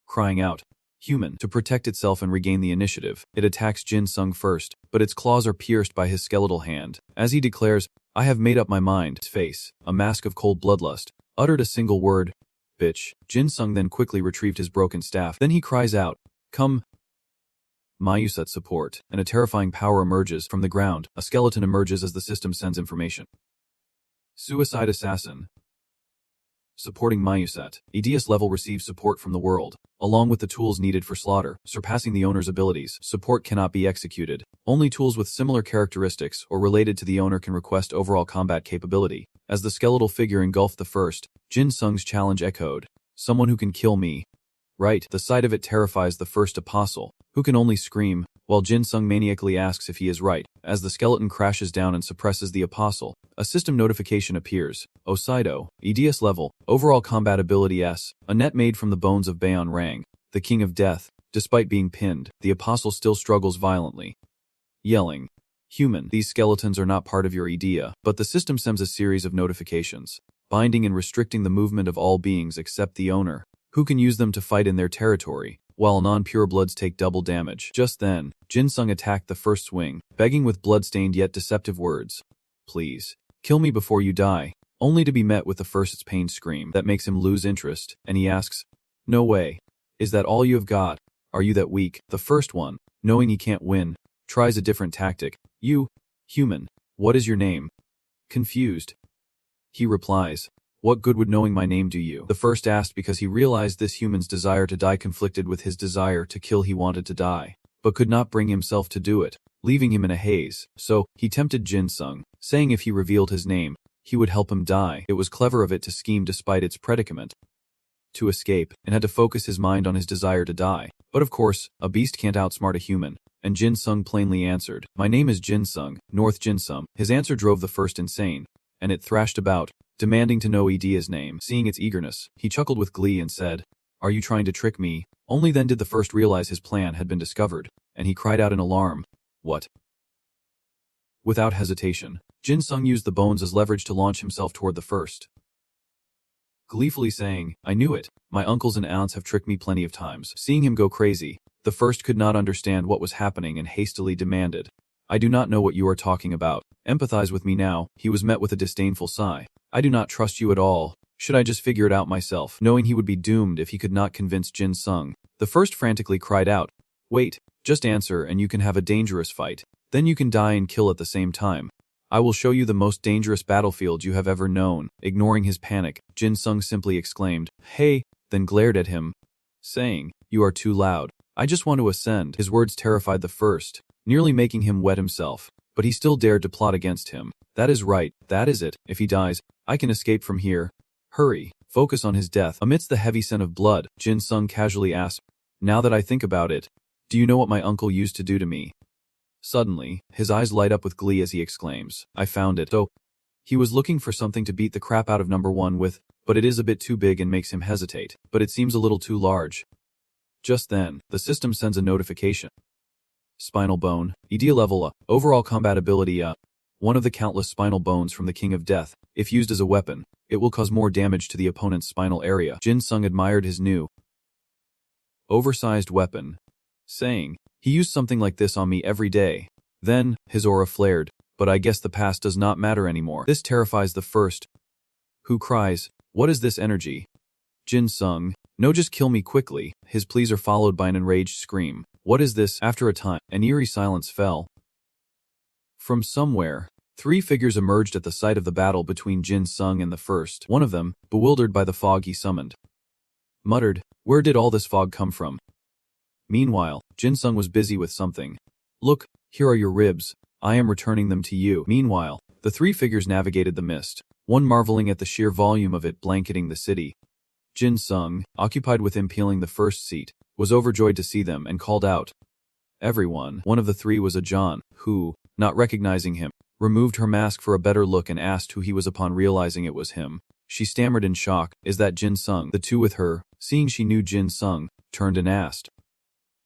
crying out, Human. To protect itself and regain the initiative, it attacks Jin Sung first, but its claws are pierced by his skeletal hand. As he declares, I have made up my mind, his face, a mask of cold bloodlust, uttered a single word, bitch. Jin Sung then quickly retrieved his broken staff. Then he cries out, come. Mayuset support, and a terrifying power emerges from the ground. A skeleton emerges as the system sends information. Suicide assassin. Supporting Mayuset. EDS level receives support from the world, along with the tools needed for slaughter, surpassing the owner's abilities. Support cannot be executed. Only tools with similar characteristics or related to the owner can request overall combat capability. As the skeletal figure engulfed the first, Jin Sung's challenge echoed. Someone who can kill me. Right. The sight of it terrifies the first apostle, who can only scream, while Jin Sung maniacally asks if he is right. As the skeleton crashes down and suppresses the apostle, a system notification appears. Osaido, EDS level, overall combat ability S, a net made from the bones of Baeon Rang, the king of death. Despite being pinned, the apostle still struggles violently. Yelling. Human. These skeletons are not part of your idea, but the system sends a series of notifications, binding and restricting the movement of all beings except the owner, who can use them to fight in their territory, while non-purebloods take double damage. Just then, Jin Sung attacked the first swing, begging with blood-stained yet deceptive words. Please, kill me before you die, only to be met with the first's pained scream that makes him lose interest, and he asks, no way. Is that all you have got? Are you that weak? The first one, knowing he can't win, tries a different tactic. You, human, what is your name? Confused. He replies, what good would knowing my name do you? The first asked because he realized this human's desire to die conflicted with his desire to kill. He wanted to die, but could not bring himself to do it, leaving him in a haze. So, he tempted Jin Sung, saying if he revealed his name, he would help him die. It was clever of it to scheme despite its predicament. To escape, and had to focus his mind on his desire to die. But of course, a beast can't outsmart a human, and Jin Sung plainly answered, my name is Jin Sung, North Jin Sung. His answer drove the first insane, and it thrashed about, demanding to know Idia's name. Seeing its eagerness, he chuckled with glee and said, are you trying to trick me? Only then did the first realize his plan had been discovered, and he cried out in alarm, what? Without hesitation, Jin Sung used the bones as leverage to launch himself toward the first, gleefully saying, I knew it, my uncles and aunts have tricked me plenty of times. Seeing him go crazy, the first could not understand what was happening and hastily demanded, I do not know what you are talking about. Empathize with me now. He was met with a disdainful sigh. I do not trust you at all. Should I just figure it out myself? Knowing he would be doomed if he could not convince Jin Sung, the first frantically cried out, wait, just answer and you can have a dangerous fight. Then you can die and kill at the same time. I will show you the most dangerous battlefield you have ever known. Ignoring his panic, Jin Sung simply exclaimed, hey, then glared at him, saying, you are too loud. I just want to ascend. His words terrified the first, nearly making him wet himself, but he still dared to plot against him. That is right, that is it. If he dies, I can escape from here. Hurry, focus on his death. Amidst the heavy scent of blood, Jin Sung casually asked, now that I think about it, do you know what my uncle used to do to me? Suddenly, his eyes light up with glee as he exclaims, I found it. So, he was looking for something to beat the crap out of number one with, but it is a bit too big and makes him hesitate, but it seems a little too large. Just then, the system sends a notification. Spinal bone, ED level overall combat ability one of the countless spinal bones from the King of Death. If used as a weapon, it will cause more damage to the opponent's spinal area. Jin Sung admired his new, oversized weapon, saying, he used something like this on me every day. Then, his aura flared, but I guess the past does not matter anymore. This terrifies the first, who cries, what is this energy? Jin Sung, no, just kill me quickly. His pleas are followed by an enraged scream. What is this? After a time, an eerie silence fell. From somewhere, three figures emerged at the sight of the battle between Jin Sung and the first. One of them, bewildered by the fog he summoned, muttered, where did all this fog come from? Meanwhile, Jin Sung was busy with something. Look, here are your ribs. I am returning them to you. Meanwhile, the three figures navigated the mist, one marveling at the sheer volume of it blanketing the city. Jin Sung, occupied with impaling the first seat, was overjoyed to see them and called out, everyone. One of the three was a John, who, not recognizing him, removed her mask for a better look and asked who he was. Upon realizing it was him, she stammered in shock, is that Jin Sung? The two with her, seeing she knew Jin Sung, turned and asked,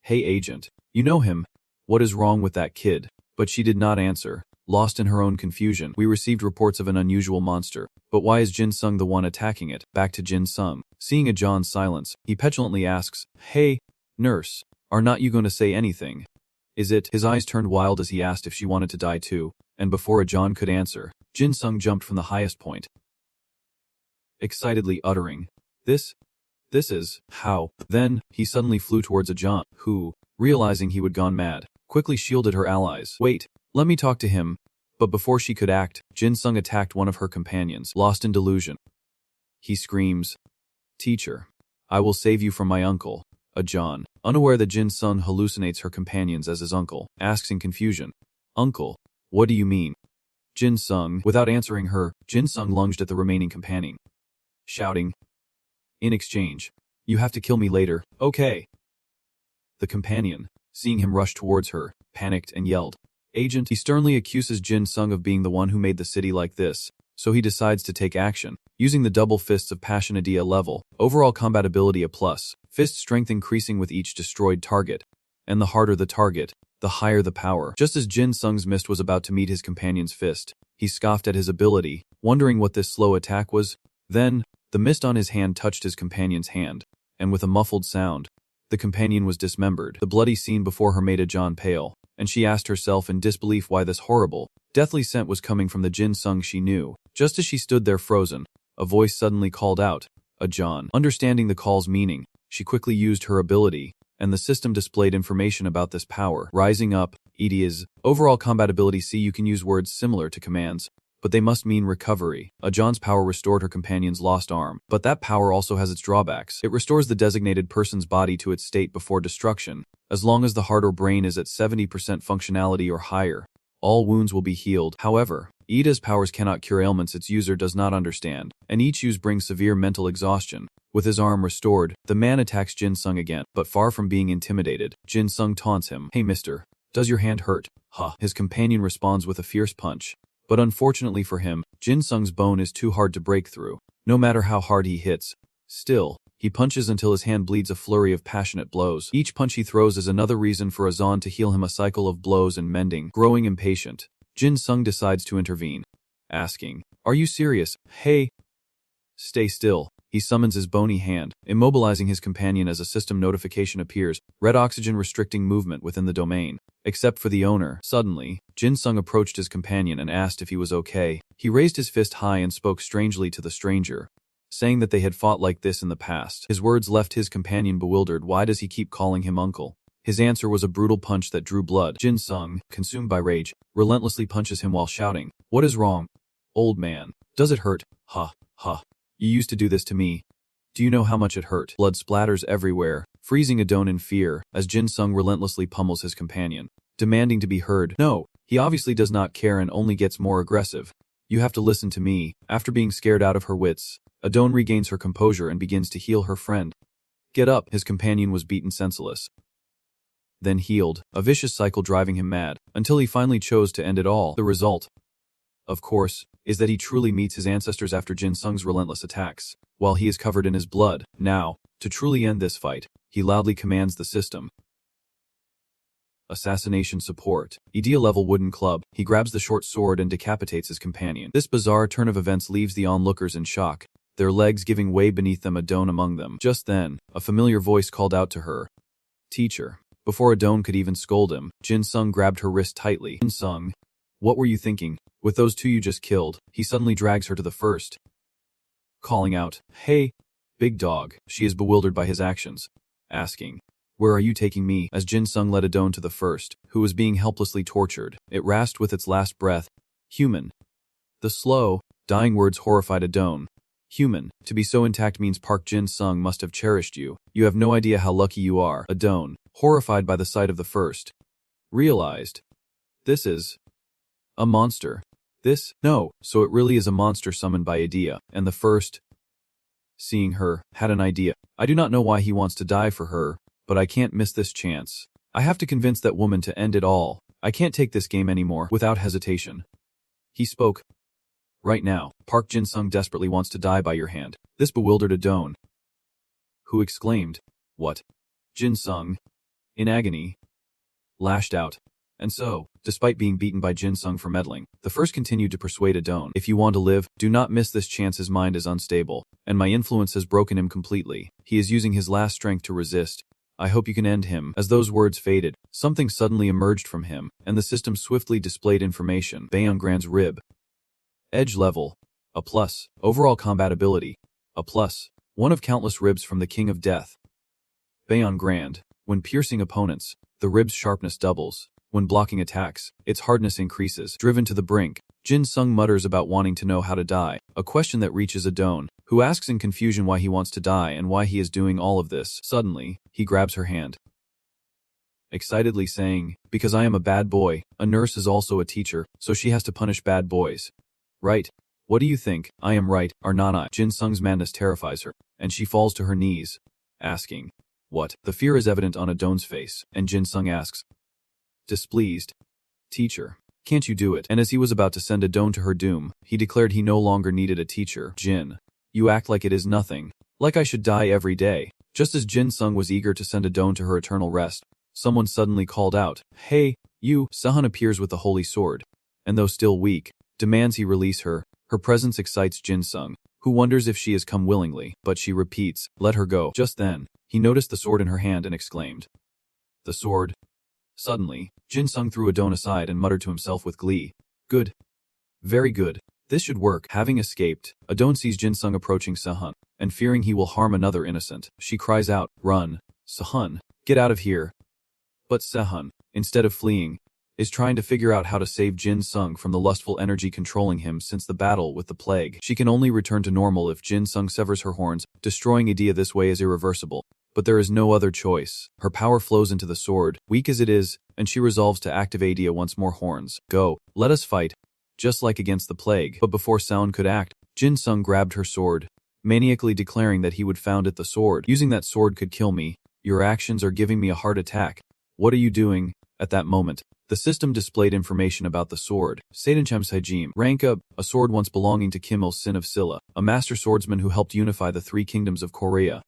hey agent, you know him? What is wrong with that kid? But she did not answer, lost in her own confusion. We received reports of an unusual monster, but why is Jin Sung the one attacking it? Back to Jin Sung. Seeing a John's silence, he petulantly asks, hey, Nurse, are not you going to say anything? Is it? His eyes turned wild as he asked if she wanted to die too, and before John could answer, Jin Sung jumped from the highest point, excitedly uttering, This is, how. Then, he suddenly flew towards John, who, realizing he would gone mad, quickly shielded her allies. Wait, let me talk to him. But before she could act, Jin Sung attacked one of her companions, lost in delusion. He screams, Teacher, I will save you from my uncle. John, unaware that Jin Sung hallucinates her companions as his uncle, asks in confusion, Uncle, what do you mean? Jin Sung, without answering her, Jin Sung lunged at the remaining companion, shouting, In exchange, you have to kill me later, okay? The companion, seeing him rush towards her, panicked and yelled, Agent. He sternly accuses Jin Sung of being the one who made the city like this, so he decides to take action, using the double fists of passion a level, overall combatability a plus, fist strength increasing with each destroyed target, and the harder the target, the higher the power. Just as Jin Sung's mist was about to meet his companion's fist, he scoffed at his ability, wondering what this slow attack was. Then, the mist on his hand touched his companion's hand, and with a muffled sound, the companion was dismembered. The bloody scene before her made John pale, and she asked herself in disbelief why this horrible, deathly scent was coming from the Jin Sung she knew. Just as she stood there frozen, a voice suddenly called out, John. Understanding the call's meaning, she quickly used her ability, and the system displayed information about this power. Rising up, it is, overall combatability. See, you can use words similar to commands, but they must mean recovery. John's power restored her companion's lost arm, but that power also has its drawbacks. It restores the designated person's body to its state before destruction. As long as the heart or brain is at 70% functionality or higher, all wounds will be healed. However, Ida's powers cannot cure ailments its user does not understand, and each use brings severe mental exhaustion. With his arm restored, the man attacks Jin Sung again, but far from being intimidated, Jin Sung taunts him, Hey mister, does your hand hurt? Huh. His companion responds with a fierce punch. But unfortunately for him, Jin Sung's bone is too hard to break through, no matter how hard he hits. Still, he punches until his hand bleeds a flurry of passionate blows. Each punch he throws is another reason for Azan to heal him, a cycle of blows and mending. Growing impatient, Jin Sung decides to intervene, asking, Are you serious? Hey! Stay still. He summons his bony hand, immobilizing his companion as a system notification appears, red oxygen restricting movement within the domain. Except for the owner. Suddenly, Jin Sung approached his companion and asked if he was okay. He raised his fist high and spoke strangely to the stranger, saying that they had fought like this in the past. His words left his companion bewildered. Why does he keep calling him uncle? His answer was a brutal punch that drew blood. Jin Sung, consumed by rage, relentlessly punches him while shouting, What is wrong? Old man. Does it hurt? Ha, ha. You used to do this to me. Do you know how much it hurt? Blood splatters everywhere, freezing Adon in fear, as Jin Sung relentlessly pummels his companion, demanding to be heard. No, he obviously does not care and only gets more aggressive. You have to listen to me. After being scared out of her wits, Adon regains her composure and begins to heal her friend. Get up. His companion was beaten senseless, then healed, a vicious cycle driving him mad, until he finally chose to end it all. The result, of course, is that he truly meets his ancestors after Jin Sung's relentless attacks, while he is covered in his blood. Now, to truly end this fight, he loudly commands the system. Assassination support. EDA level wooden club. He grabs the short sword and decapitates his companion. This bizarre turn of events leaves the onlookers in shock, their legs giving way beneath them, Adon among them. Just then, a familiar voice called out to her, Teacher. Before Adon could even scold him, Jin Sung grabbed her wrist tightly. Jin Sung, what were you thinking? With those two you just killed. He suddenly drags her to the first, calling out, Hey, big dog. She is bewildered by his actions, asking, Where are you taking me? As Jin Sung led Adon to the first, who was being helplessly tortured, it rasped with its last breath, Human. The slow, dying words horrified Adon. Human. To be so intact means Park Jin Sung must have cherished you. You have no idea how lucky you are. Adon, horrified by the sight of the first, realized, This is a monster. No, so it really is a monster summoned by Idea, and the first, seeing her, had an idea. I do not know why he wants to die for her, but I can't miss this chance. I have to convince that woman to end it all. I can't take this game anymore. Without hesitation, he spoke. Right now, Park Jin Sung desperately wants to die by your hand. This bewildered Adon, who exclaimed, What? Jin Sung, in agony, lashed out. And so, despite being beaten by Jin Sung for meddling, the first continued to persuade Adon, If you want to live, do not miss this chance. His mind is unstable, and my influence has broken him completely. He is using his last strength to resist. I hope you can end him. As those words faded, something suddenly emerged from him, and the system swiftly displayed information. Baeongran's rib. Edge level. A plus. Overall combatability. A plus. One of countless ribs from the King of Death. Baeongran. When piercing opponents, the rib's sharpness doubles. When blocking attacks, its hardness increases. Driven to the brink, Jin Sung mutters about wanting to know how to die, a question that reaches Adon, who asks in confusion why he wants to die and why he is doing all of this. Suddenly, he grabs her hand, excitedly saying, "Because I am a bad boy, a nurse is also a teacher, so she has to punish bad boys. Right? What do you think? I am right, are not I?" Jin Sung's madness terrifies her, and she falls to her knees, asking, "What?" The fear is evident on Adon's face, and Jin Sung asks, displeased, "Teacher, can't you do it?" And as he was about to send Adon to her doom, he declared he no longer needed a teacher. "Jin, you act like it is nothing, like I should die every day." Just as Jin Sung was eager to send Adon to her eternal rest, someone suddenly called out, "Hey, you!" Sahan appears with the holy sword, and though still weak, demands he release her. Her presence excites Jin Sung, who wonders if she has come willingly, but she repeats, "Let her go." Just then, he noticed the sword in her hand and exclaimed, "The sword." Suddenly, Jin Sung threw Adon aside and muttered to himself with glee, "Good. Very good. This should work." Having escaped, Adon sees Jin Sung approaching Sahan, and fearing he will harm another innocent, she cries out, "Run, Sahan, get out of here." But Sahan, instead of fleeing, is trying to figure out how to save Jin Sung from the lustful energy controlling him since the battle with the plague. She can only return to normal if Jin Sung severs her horns. Destroying Idea this way is irreversible, but there is no other choice. Her power flows into the sword, weak as it is, and she resolves to activate Idea once more horns. "Go, let us fight." Just like against the plague. But before Sound could act, Jin Sung grabbed her sword, maniacally declaring that he would found it the sword. "Using that sword could kill me. Your actions are giving me a heart attack. What are you doing?" At that moment, the system displayed information about the sword. Seidancham's Hajim. Rank up, a sword once belonging to Kim Il-sin of Silla, a master swordsman who helped unify the three kingdoms of Korea.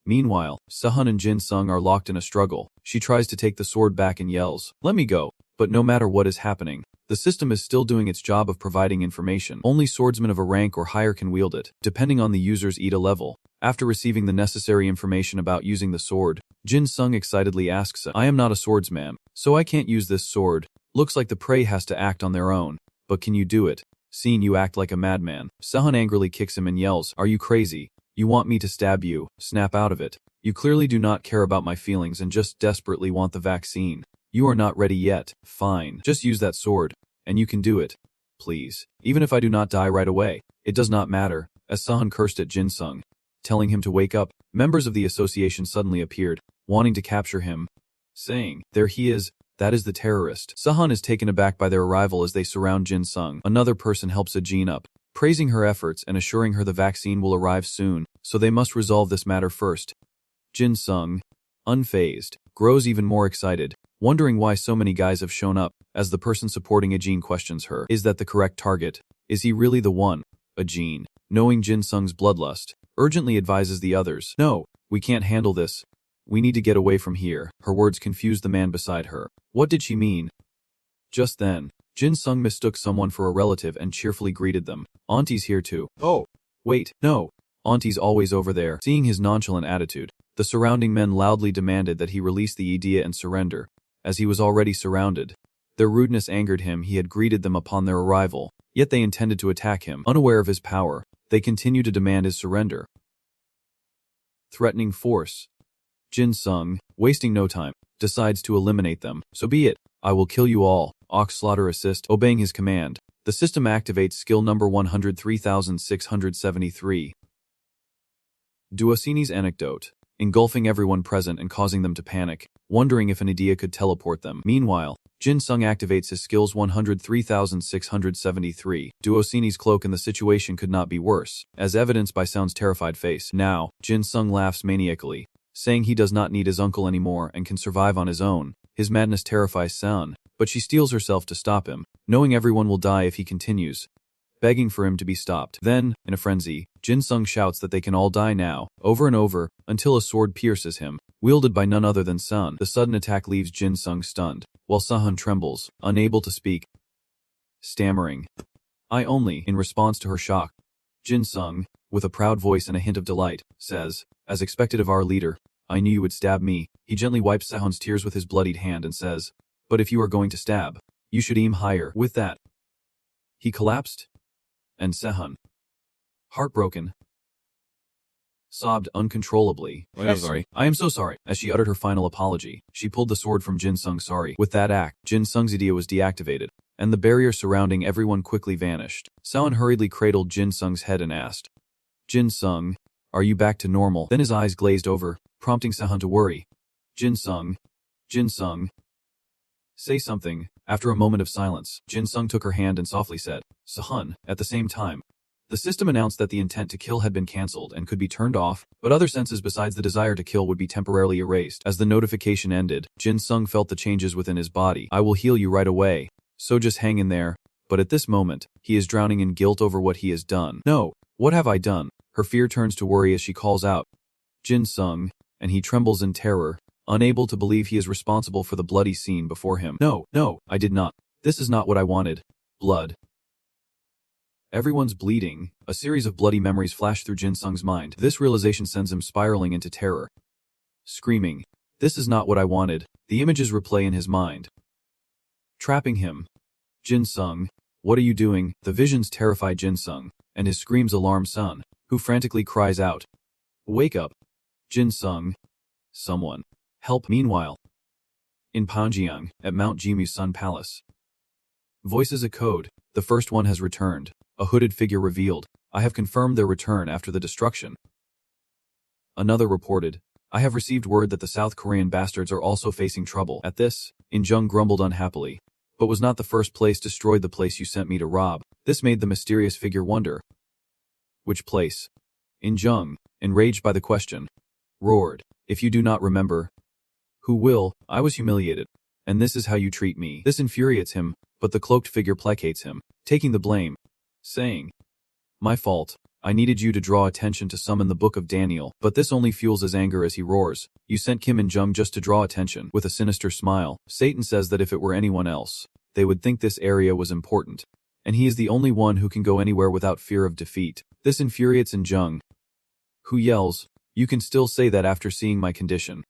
Meanwhile, Sahan and Jin Sung are locked in a struggle. She tries to take the sword back and yells, "Let me go." But no matter what is happening, the system is still doing its job of providing information. Only swordsmen of a rank or higher can wield it, depending on the user's Ida level. After receiving the necessary information about using the sword, Jin Sung excitedly asks, "I am not a swordsman, so I can't use this sword. Looks like the prey has to act on their own. But can you do it? Seeing you act like a madman." Sahan angrily kicks him and yells, "Are you crazy? You want me to stab you? Snap out of it. You clearly do not care about my feelings and just desperately want the vaccine. You are not ready yet. Fine. Just use that sword, and you can do it. Please. Even if I do not die right away, it does not matter." As Sahan cursed at Jin Sung, telling him to wake up, members of the association suddenly appeared, wanting to capture him, saying, "There he is. That is the terrorist." Sahan is taken aback by their arrival as they surround Jin Sung. Another person helps Ajin up, praising her efforts and assuring her the vaccine will arrive soon, so they must resolve this matter first. Jin Sung, unfazed, grows even more excited, wondering why so many guys have shown up. As the person supporting Ajin questions her, "Is that the correct target? Is he really the one?" Ajin, knowing Jin Sung's bloodlust, urgently advises the others, "No, we can't handle this. We need to get away from here." Her words confused the man beside her. What did she mean? Just then, Jin Sung mistook someone for a relative and cheerfully greeted them. "Auntie's here too." "Oh, wait, no. Auntie's always over there." Seeing his nonchalant attitude, the surrounding men loudly demanded that he release the idea and surrender, as he was already surrounded. Their rudeness angered him. He had greeted them upon their arrival, yet they intended to attack him. Unaware of his power, they continue to demand his surrender. Threatening force. Jin Sung, wasting no time, decides to eliminate them. "So be it. I will kill you all." Ox Slaughter assist. Obeying his command, the system activates skill number 103,673. Duosini's anecdote, engulfing everyone present and causing them to panic, wondering if an idea could teleport them. Meanwhile, Jin Sung activates his skills 103,673. Duosini's cloak, and the situation could not be worse, as evidenced by Sound's terrified face. Now, Jin Sung laughs maniacally, saying he does not need his uncle anymore and can survive on his own. His madness terrifies Sound, but she steels herself to stop him, knowing everyone will die if he continues, begging for him to be stopped. Then, in a frenzy, Jin Sung shouts that they can all die now, over and over, until a sword pierces him, wielded by none other than Sun. The sudden attack leaves Jin Sung stunned, while Sahan trembles, unable to speak, stammering, "I only." In response to her shock, Jin Sung, with a proud voice and a hint of delight, says, "As expected of our leader, I knew you would stab me. He gently wipes Sehun's tears with his bloodied hand and says, but if you are going to stab, you should aim higher. With that, he collapsed, and Sehun, heartbroken, sobbed uncontrollably. I'm sorry. I am so sorry. As she uttered her final apology, she pulled the sword from Jin Sung's sorry. With that act, Jin Sung's idea was deactivated, and the barrier surrounding everyone quickly vanished. Sehun hurriedly cradled Jin Sung's head and asked, Jin Sung, are you back to normal? Then his eyes glazed over, prompting Sehun to worry. Jin Sung, say something. After a moment of silence, Jin Sung took her hand and softly said, Sehun. At the same time, the system announced that the intent to kill had been cancelled and could be turned off, but other senses besides the desire to kill would be temporarily erased. As the notification ended, Jin Sung felt the changes within his body. I will heal you right away, so just hang in there. But at this moment, he is drowning in guilt over what he has done. No, what have I done? Her fear turns to worry as she calls out, Jin Sung, and he trembles in terror, unable to believe he is responsible for the bloody scene before him. No, I did not. This is not what I wanted. Blood. Everyone's bleeding. A series of bloody memories flash through Jin Sung's mind. This realization sends him spiraling into terror. Screaming, this is not what I wanted. The images replay in his mind, trapping him. Jin Sung, what are you doing? The visions terrify Jin Sung, and his screams alarm Sun, who frantically cries out, wake up. Jin Sung, someone, help. Meanwhile, in Panjiang, at Mount Jimu's Sun Palace, voices echoed. The first one has returned. A hooded figure revealed, I have confirmed their return after the destruction. Another reported, I have received word that the South Korean bastards are also facing trouble. At this, Jung grumbled unhappily, but was not the first place destroyed the place you sent me to rob. This made the mysterious figure wonder. Which place? Jung, enraged by the question, roared, if you do not remember, who will? I was humiliated, and this is how you treat me. This infuriates him, but the cloaked figure placates him, taking the blame, saying, my fault. I needed you to draw attention to summon the Book of Daniel, but this only fuels his anger as he roars. You sent Kim and Jung just to draw attention. With a sinister smile, Satan says that if it were anyone else, they would think this area was important, and he is the only one who can go anywhere without fear of defeat. This infuriates Jung, who yells, you can still say that after seeing my condition.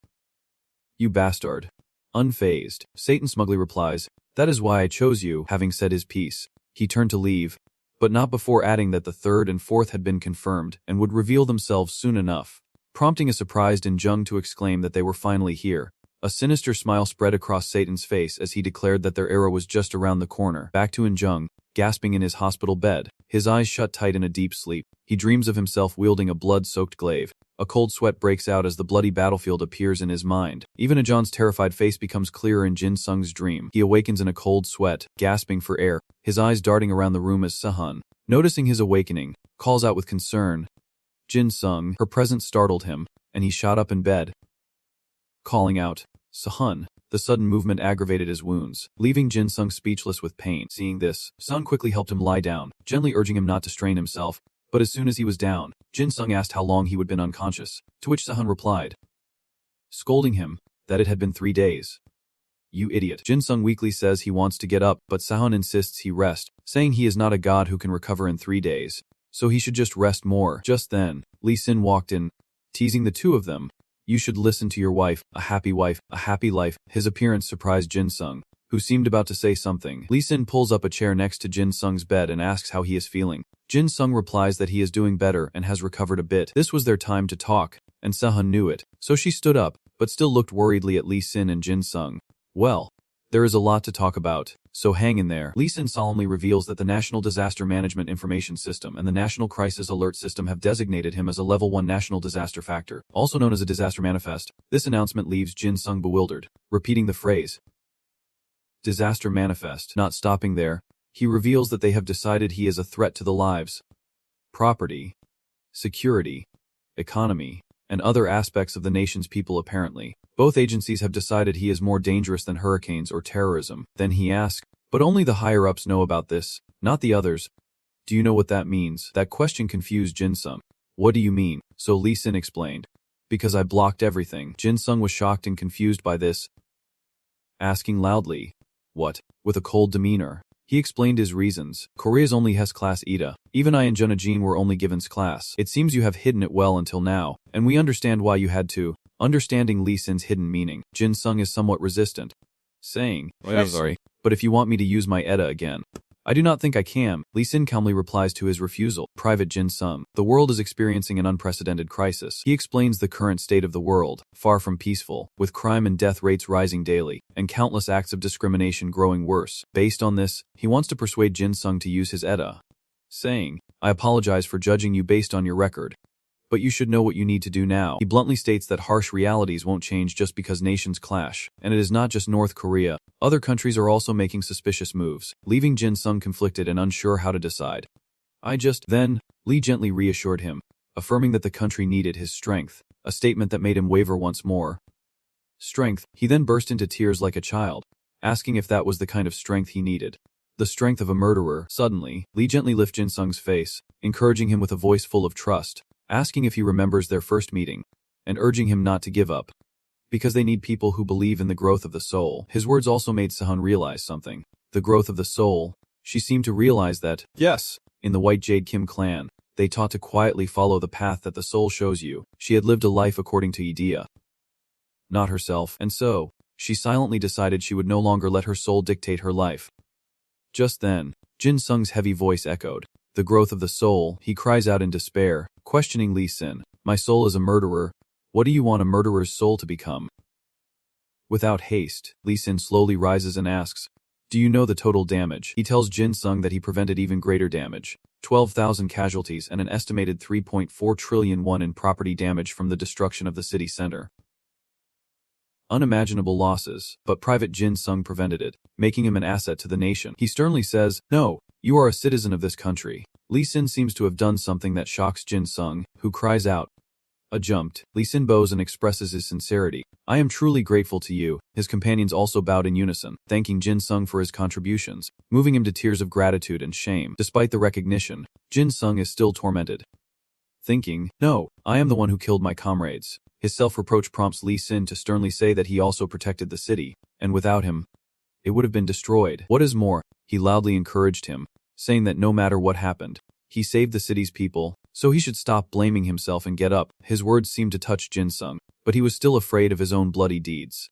You bastard. Unfazed, Satan smugly replies, that is why I chose you. Having said his piece, he turned to leave, but not before adding that the third and fourth had been confirmed and would reveal themselves soon enough, prompting a surprised Jung to exclaim that they were finally here. A sinister smile spread across Satan's face as he declared that their era was just around the corner. Back to Jung, gasping in his hospital bed, his eyes shut tight in a deep sleep. He dreams of himself wielding a blood-soaked glaive. A cold sweat breaks out as the bloody battlefield appears in his mind. Even Jung's terrified face becomes clearer in Jin Sung's dream. He awakens in a cold sweat, gasping for air, his eyes darting around the room as Sehun, noticing his awakening, calls out with concern, Jin Sung. Her presence startled him, and he shot up in bed, calling out, Sehun. The sudden movement aggravated his wounds, leaving Jin Sung speechless with pain. Seeing this, Sun quickly helped him lie down, gently urging him not to strain himself, but as soon as he was down, Jin Sung asked how long he would been unconscious, to which Sehun replied, scolding him, that it had been 3 days. You idiot. Jin Sung weakly says he wants to get up, but Sehun insists he rest, saying he is not a god who can recover in 3 days, so he should just rest more. Just then, Lee Sin walked in, teasing the two of them. You should listen to your wife, a happy life. His appearance surprised Jin Sung, who seemed about to say something. Lee Sin pulls up a chair next to Jin Sung's bed and asks how he is feeling. Jin Sung replies that he is doing better and has recovered a bit. This was their time to talk, and Sehun knew it, so she stood up, but still looked worriedly at Lee Sin and Jin Sung. Well, there is a lot to talk about, so hang in there. Lee Sin solemnly reveals that the National Disaster Management Information System and the National Crisis Alert System have designated him as a Level 1 National Disaster Factor, also known as a Disaster Manifest. This announcement leaves Jin Sung bewildered, repeating the phrase, Disaster Manifest. Not stopping there, he reveals that they have decided he is a threat to the lives, property, security, economy, and other aspects of the nation's people apparently. Both agencies have decided he is more dangerous than hurricanes or terrorism. Then he asks, but only the higher-ups know about this, not the others. Do you know what that means? That question confused Jin Sung. What do you mean? So Lee Sin explained. Because I blocked everything. Jin Sung was shocked and confused by this, asking loudly, what? With a cold demeanor. He explained his reasons. Korea's only has class Ida. Even I and Junajin were only given class. It seems you have hidden it well until now, and we understand why you had to. Understanding Lee Sin's hidden meaning, Jin Sung is somewhat resistant, saying, I'm sorry, but if you want me to use my ETA again, I do not think I can. Lee Sin calmly replies to his refusal. Private Jin Sung. The world is experiencing an unprecedented crisis. He explains the current state of the world, far from peaceful, with crime and death rates rising daily, and countless acts of discrimination growing worse. Based on this, he wants to persuade Jin Sung to use his ETA, saying, I apologize for judging you based on your record, but you should know what you need to do now. He bluntly states that harsh realities won't change just because nations clash, and it is not just North Korea. Other countries are also making suspicious moves, leaving Jin Sung conflicted and unsure how to decide. Then, Lee gently reassured him, affirming that the country needed his strength, a statement that made him waver once more. Strength. He then burst into tears like a child, asking if that was the kind of strength he needed. The strength of a murderer. Suddenly, Lee gently lifts Jin Sung's face, encouraging him with a voice full of trust, asking if he remembers their first meeting, and urging him not to give up, because they need people who believe in the growth of the soul. His words also made Sahan realize something. The growth of the soul. She seemed to realize that, yes, in the White Jade Kim clan, they taught to quietly follow the path that the soul shows you. She had lived a life according to idea, not herself, and so, she silently decided she would no longer let her soul dictate her life. Just then, Jin Sung's heavy voice echoed. The growth of the soul. He cries out in despair, questioning Lee Sin. My soul is a murderer. What do you want a murderer's soul to become? Without haste, Lee Sin slowly rises and asks, do you know the total damage? He tells Jin Sung that he prevented even greater damage, 12,000 casualties and an estimated 3.4 trillion won in property damage from the destruction of the city center. Unimaginable losses, but Private Jin Sung prevented it, making him an asset to the nation. He sternly says, no, you are a citizen of this country. Lee Sin seems to have done something that shocks Jin Sung, who cries out. Jumped. Lee Sin bows and expresses his sincerity. I am truly grateful to you. His companions also bowed in unison, thanking Jin Sung for his contributions, moving him to tears of gratitude and shame. Despite the recognition, Jin Sung is still tormented, thinking, no, I am the one who killed my comrades. His self-reproach prompts Lee Sin to sternly say that he also protected the city, and without him, it would have been destroyed. What is more, he loudly encouraged him, saying that no matter what happened, he saved the city's people, so he should stop blaming himself and get up. His words seemed to touch Jin Sung, but he was still afraid of his own bloody deeds.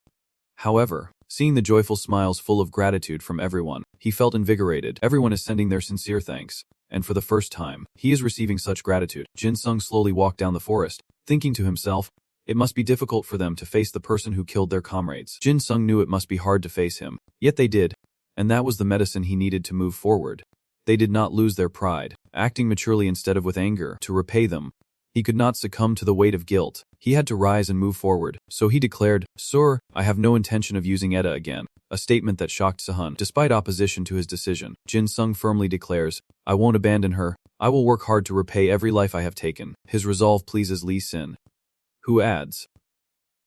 However, seeing the joyful smiles full of gratitude from everyone, he felt invigorated. Everyone is sending their sincere thanks, and for the first time, he is receiving such gratitude. Jin Sung slowly walked down the forest, thinking to himself, it must be difficult for them to face the person who killed their comrades. Jin Sung knew it must be hard to face him, yet they did, and that was the medicine he needed to move forward. They did not lose their pride, acting maturely instead of with anger to repay them. He could not succumb to the weight of guilt. He had to rise and move forward, so he declared, Sir, I have no intention of using ETA again, a statement that shocked Sahan. Despite opposition to his decision, Jin Sung firmly declares, I won't abandon her. I will work hard to repay every life I have taken. His resolve pleases Lee Sin, who adds,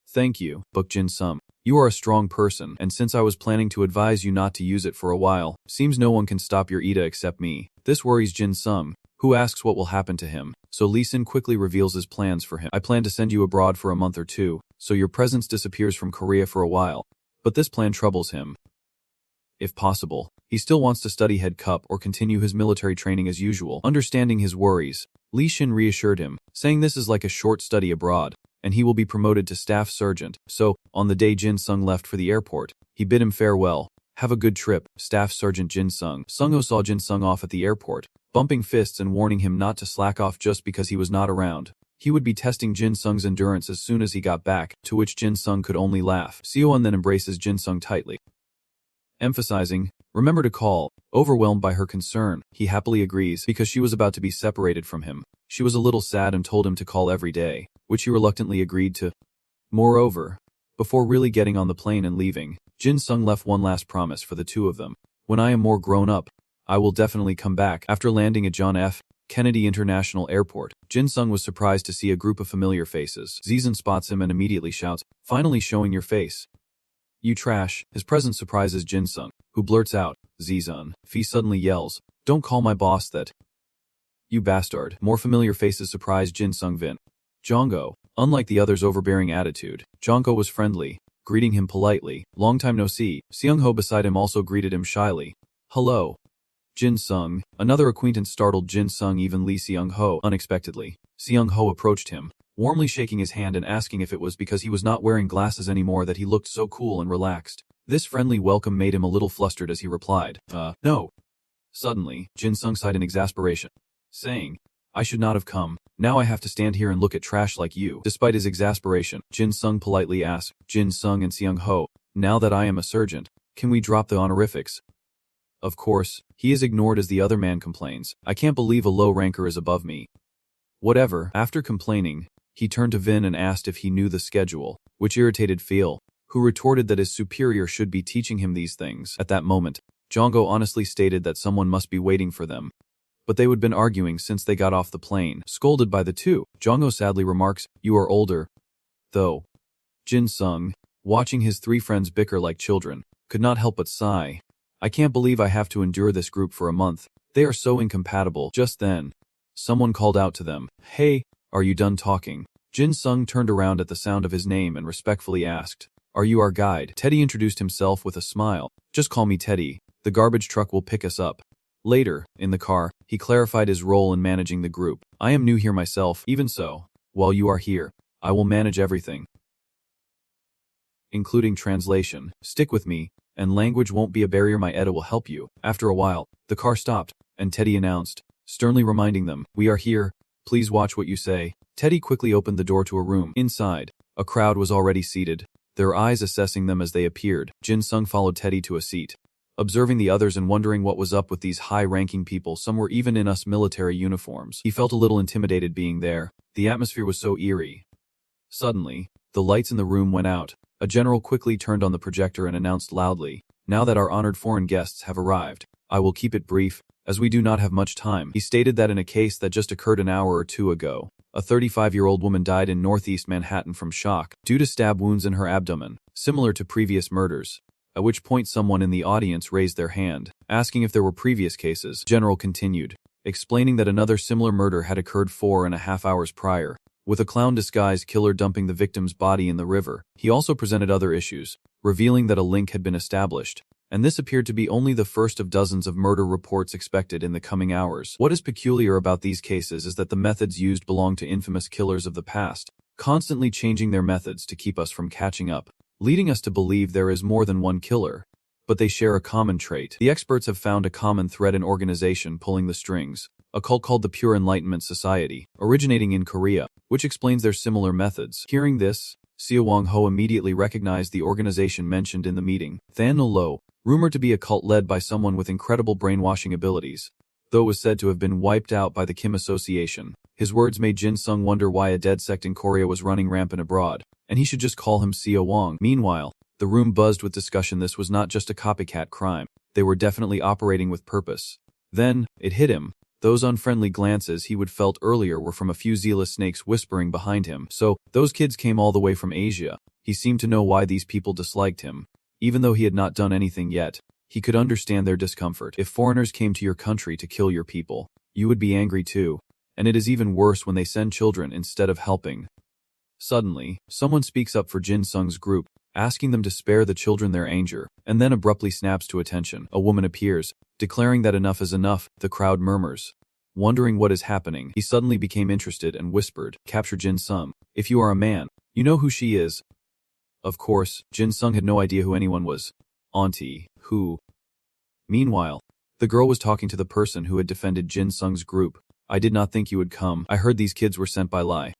Thank you, Book Jin Sung. You are a strong person, and since I was planning to advise you not to use it for a while, seems no one can stop your ETA except me. This worries Jin Sung, who asks what will happen to him, so Lee Sin quickly reveals his plans for him. I plan to send you abroad for a month or two, so your presence disappears from Korea for a while, but this plan troubles him. If possible, he still wants to study head cup or continue his military training as usual. Understanding his worries, Lee Sin reassured him, saying this is like a short study abroad, and he will be promoted to staff sergeant. So, on the day Jin Sung left for the airport, he bid him farewell. Have a good trip, Staff Sergeant Jin Sung. Sung-ho saw Jin Sung off at the airport, bumping fists and warning him not to slack off just because he was not around. He would be testing Jin Sung's endurance as soon as he got back, to which Jin Sung could only laugh. Seo-eun then embraces Jin Sung tightly, emphasizing, remember to call. Overwhelmed by her concern, he happily agrees because she was about to be separated from him. She was a little sad and told him to call every day, which he reluctantly agreed to. Moreover, before really getting on the plane and leaving, Jin Sung left one last promise for the two of them. When I am more grown up, I will definitely come back. After landing at John F. Kennedy International Airport, Jin Sung was surprised to see a group of familiar faces. Zizan spots him and immediately shouts, finally showing your face. You trash. His presence surprises Jin Sung, who blurts out, Zizan. Fee suddenly yells, don't call my boss that. You bastard. More familiar faces surprised Jin Sung Vin. Jonggo. Unlike the other's overbearing attitude, Jonggo was friendly, greeting him politely. Long time no see. Seung-ho beside him also greeted him shyly. Hello. Jin Sung. Another acquaintance startled Jin Sung even Lee Seung-ho unexpectedly. Seung-ho approached him, warmly shaking his hand and asking if it was because he was not wearing glasses anymore that he looked so cool and relaxed. This friendly welcome made him a little flustered as he replied, no. Suddenly, Jin Sung sighed in exasperation, saying, I should not have come. Now I have to stand here and look at trash like you. Despite his exasperation, Jin Sung politely asked, Jin Sung and Seung Ho, now that I am a sergeant, can we drop the honorifics? Of course, he is ignored as the other man complains, I can't believe a low ranker is above me. Whatever. After complaining, he turned to Vin and asked if he knew the schedule, which irritated Phil, who retorted that his superior should be teaching him these things. At that moment, Jongo honestly stated that someone must be waiting for them. But they would been arguing since they got off the plane. Scolded by the two, Jongo sadly remarks, you are older. Though. Jin Sung, watching his three friends bicker like children, could not help but sigh. I can't believe I have to endure this group for a month. They are so incompatible. Just then, someone called out to them, hey, are you done talking? Jin Sung turned around at the sound of his name and respectfully asked, are you our guide? Teddy introduced himself with a smile. Just call me Teddy. The garbage truck will pick us up. Later, in the car, he clarified his role in managing the group. I am new here myself. Even so, while you are here, I will manage everything, including translation. Stick with me, and language won't be a barrier. My Eda will help you. After a while, the car stopped, and Teddy announced, sternly reminding them, we are here. Please watch what you say. Teddy quickly opened the door to a room. Inside, a crowd was already seated, their eyes assessing them as they appeared. Jin Sung followed Teddy to a seat. Observing the others and wondering what was up with these high-ranking people, some were even in US military uniforms. He felt a little intimidated being there. The atmosphere was so eerie. Suddenly, the lights in the room went out. A general quickly turned on the projector and announced loudly, now that our honored foreign guests have arrived, I will keep it brief, as we do not have much time. He stated that in a case that just occurred an hour or two ago, a 35-year-old woman died in northeast Manhattan from shock due to stab wounds in her abdomen, similar to previous murders. At which point someone in the audience raised their hand, asking if there were previous cases. General continued, explaining that another similar murder had occurred 4.5 hours prior, with a clown-disguised killer dumping the victim's body in the river. He also presented other issues, revealing that a link had been established, and this appeared to be only the first of dozens of murder reports expected in the coming hours. What is peculiar about these cases is that the methods used belong to infamous killers of the past, constantly changing their methods to keep us from catching up, leading us to believe there is more than one killer. But they share a common trait. The experts have found a common thread in organization pulling the strings, a cult called the Pure Enlightenment Society, originating in Korea, which explains their similar methods. Hearing this, Seo Wong Ho immediately recognized the organization mentioned in the meeting, Than No Lo, rumored to be a cult led by someone with incredible brainwashing abilities, though it was said to have been wiped out by the Kim Association. His words made Jin Sung wonder why a dead sect in Korea was running rampant abroad, and he should just call him Seo Wong. Meanwhile, the room buzzed with discussion. This was not just a copycat crime. They were definitely operating with purpose. Then, it hit him. Those unfriendly glances he would felt earlier were from a few zealous snakes whispering behind him. So, those kids came all the way from Asia. He seemed to know why these people disliked him. Even though he had not done anything yet, he could understand their discomfort. If foreigners came to your country to kill your people, you would be angry too. And it is even worse when they send children instead of helping. Suddenly, someone speaks up for Jin Sung's group, asking them to spare the children their anger, and then abruptly snaps to attention. A woman appears, declaring that enough is enough. The crowd murmurs. Wondering what is happening, he suddenly became interested and whispered, capture Jin Sung. If you are a man, you know who she is. Of course, Jin Sung had no idea who anyone was. Auntie, who? Meanwhile, the girl was talking to the person who had defended Jin Sung's group. I did not think you would come. I heard these kids were sent by Lai.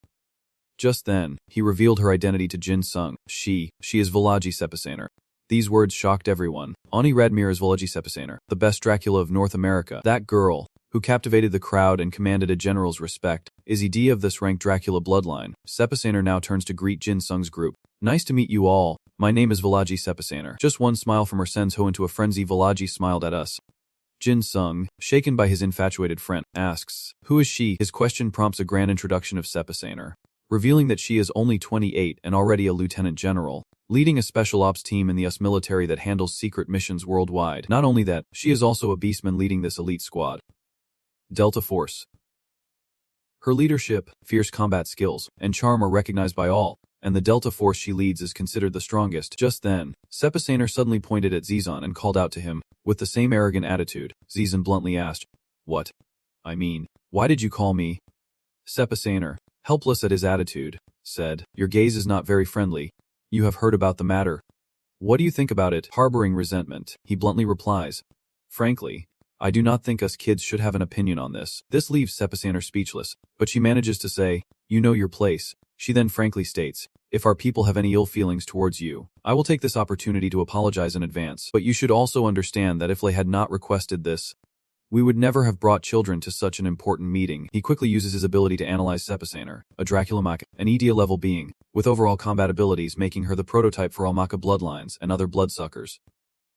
Just then, he revealed her identity to Jin Sung. She is Valaji Sepasaner. These words shocked everyone. Ani Radmir is Valaji Sepasaner, the best Dracula of North America. That girl, who captivated the crowd and commanded a general's respect, is ED of this rank Dracula bloodline. Sepasaner now turns to greet Jin Sung's group. Nice to meet you all. My name is Valaji Sepasaner. Just one smile from her sends Ho into a frenzy. Valaji smiled at us. Jin Sung, shaken by his infatuated friend, asks, who is she? His question prompts a grand introduction of Sepasaner, revealing that she is only 28 and already a lieutenant general, leading a special ops team in the US military that handles secret missions worldwide. Not only that, she is also a beastman leading this elite squad. Delta Force. Her leadership, fierce combat skills, and charm are recognized by all, and the Delta Force she leads is considered the strongest. Just then, Sepasaner suddenly pointed at Zizan and called out to him. With the same arrogant attitude, Zizan bluntly asked, what? I mean, why did you call me? Sepasaner, helpless at his attitude, said, "Your gaze is not very friendly. You have heard about the matter. What do you think about it?" Harboring resentment, he bluntly replies, "Frankly, I do not think us kids should have an opinion on this." This leaves Sepasaner speechless, but she manages to say, "You know your place." She then frankly states, "If our people have any ill feelings towards you, I will take this opportunity to apologize in advance. But you should also understand that if they had not requested this, we would never have brought children to such an important meeting." He quickly uses his ability to analyze Sepasaner, a Dracula Maka, an Edia-level being, with overall combat abilities making her the prototype for all Maka bloodlines and other bloodsuckers.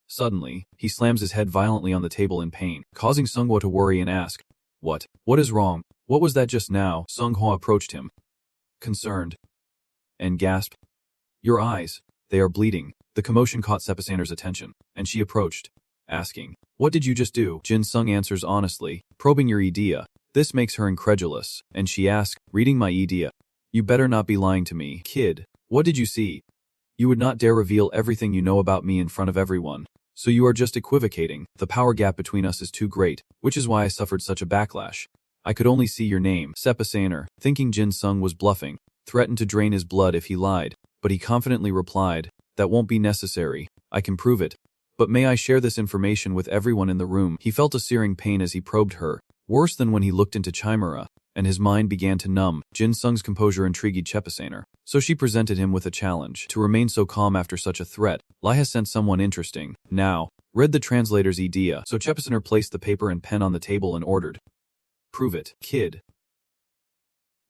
Suddenly, he slams his head violently on the table in pain, causing Sunghwa to worry and ask, What is wrong? What was that just now?" Sunghwa approached him, concerned, and gasped, "Your eyes, they are bleeding." The commotion caught Sepasaner's attention, and she approached, asking, "What did you just do?" Jin Sung answers honestly, probing your idea. This makes her incredulous, and she asks, reading my idea, "You better not be lying to me, kid. What did you see? You would not dare reveal everything you know about me in front of everyone. So you are just equivocating. The power gap between us is too great, which is why I suffered such a backlash. I could only see your name." Sepasaner, thinking Jin Sung was bluffing, threatened to drain his blood if he lied, but he confidently replied, "That won't be necessary. I can prove it. But may I share this information with everyone in the room?" He felt a searing pain as he probed her, worse than when he looked into Chimera, and his mind began to numb. Jin Sung's composure intrigued Sepasaner, so she presented him with a challenge. To remain so calm after such a threat, Lai has sent someone interesting. Now, read the translator's idea. So Sepasaner placed the paper and pen on the table and ordered, "Prove it, kid."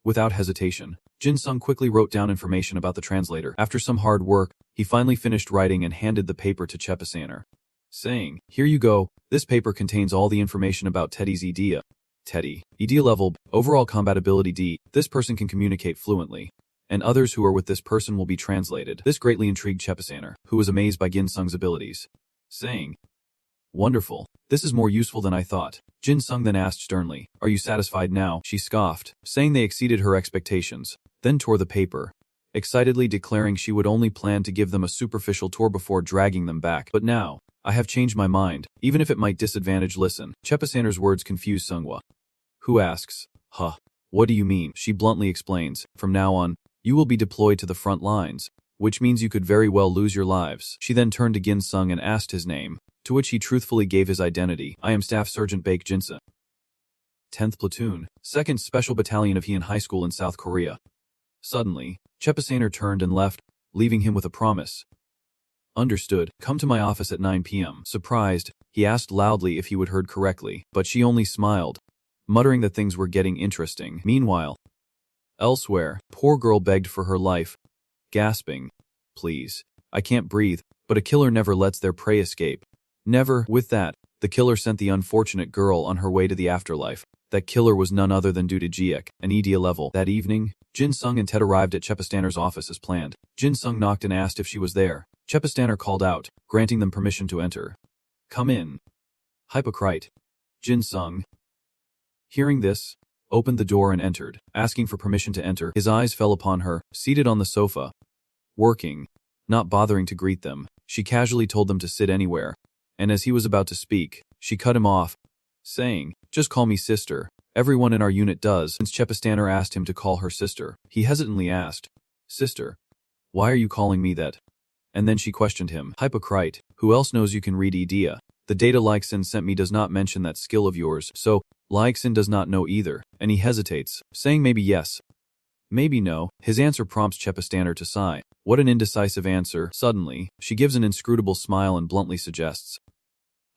Without hesitation, Jin Sung quickly wrote down information about the translator. After some hard work, he finally finished writing and handed the paper to Sepasaner, saying, "Here you go. This paper contains all the information about Teddy's idea. Teddy, idea level, overall combat ability D, this person can communicate fluently, and others who are with this person will be translated." This greatly intrigued Sepasaner, who was amazed by Jin Sung's abilities, saying, "Wonderful. This is more useful than I thought." Jin Sung then asked sternly, "Are you satisfied now?" She scoffed, saying they exceeded her expectations, then tore the paper, excitedly declaring she would only plan to give them a superficial tour before dragging them back. "But now, I have changed my mind, even if it might disadvantage listen." Sepasaner's words confused Sunghwa, who asks, "Huh, what do you mean?" She bluntly explains, "From now on, you will be deployed to the front lines, which means you could very well lose your lives." She then turned to Jin Sung and asked his name, to which he truthfully gave his identity. "I am Staff Sergeant Baek Jinsa, 10th Platoon, 2nd Special Battalion of Heian High School in South Korea." Suddenly, Sepasaner turned and left, leaving him with a promise. "Understood. Come to my office at 9 p.m. Surprised, he asked loudly if he would heard correctly, but she only smiled, muttering that things were getting interesting. Meanwhile, elsewhere, poor girl begged for her life, gasping, "Please, I can't breathe," but a killer never lets their prey escape. Never. With that, the killer sent the unfortunate girl on her way to the afterlife. That killer was none other than Duda Jiek, an Edia level. That evening, Jin Sung and Ted arrived at Sepasaner's office as planned. Jin Sung knocked and asked if she was there. Sepasaner called out, granting them permission to enter. "Come in." Hypocrite. Jin Sung, hearing this, opened the door and entered. Asking for permission to enter, his eyes fell upon her, seated on the sofa, working. Not bothering to greet them, she casually told them to sit anywhere, and as he was about to speak, she cut him off, saying, "Just call me sister. Everyone in our unit does." Since Sepasaner asked him to call her sister, he hesitantly asked, "Sister, why are you calling me that?" And then she questioned him, "Hypocrite, who else knows you can read idea? The data Leixin sent me does not mention that skill of yours, so Leixin does not know either." And he hesitates, saying maybe yes, maybe no. His answer prompts Sepasaner to sigh. What an indecisive answer. Suddenly, she gives an inscrutable smile and bluntly suggests,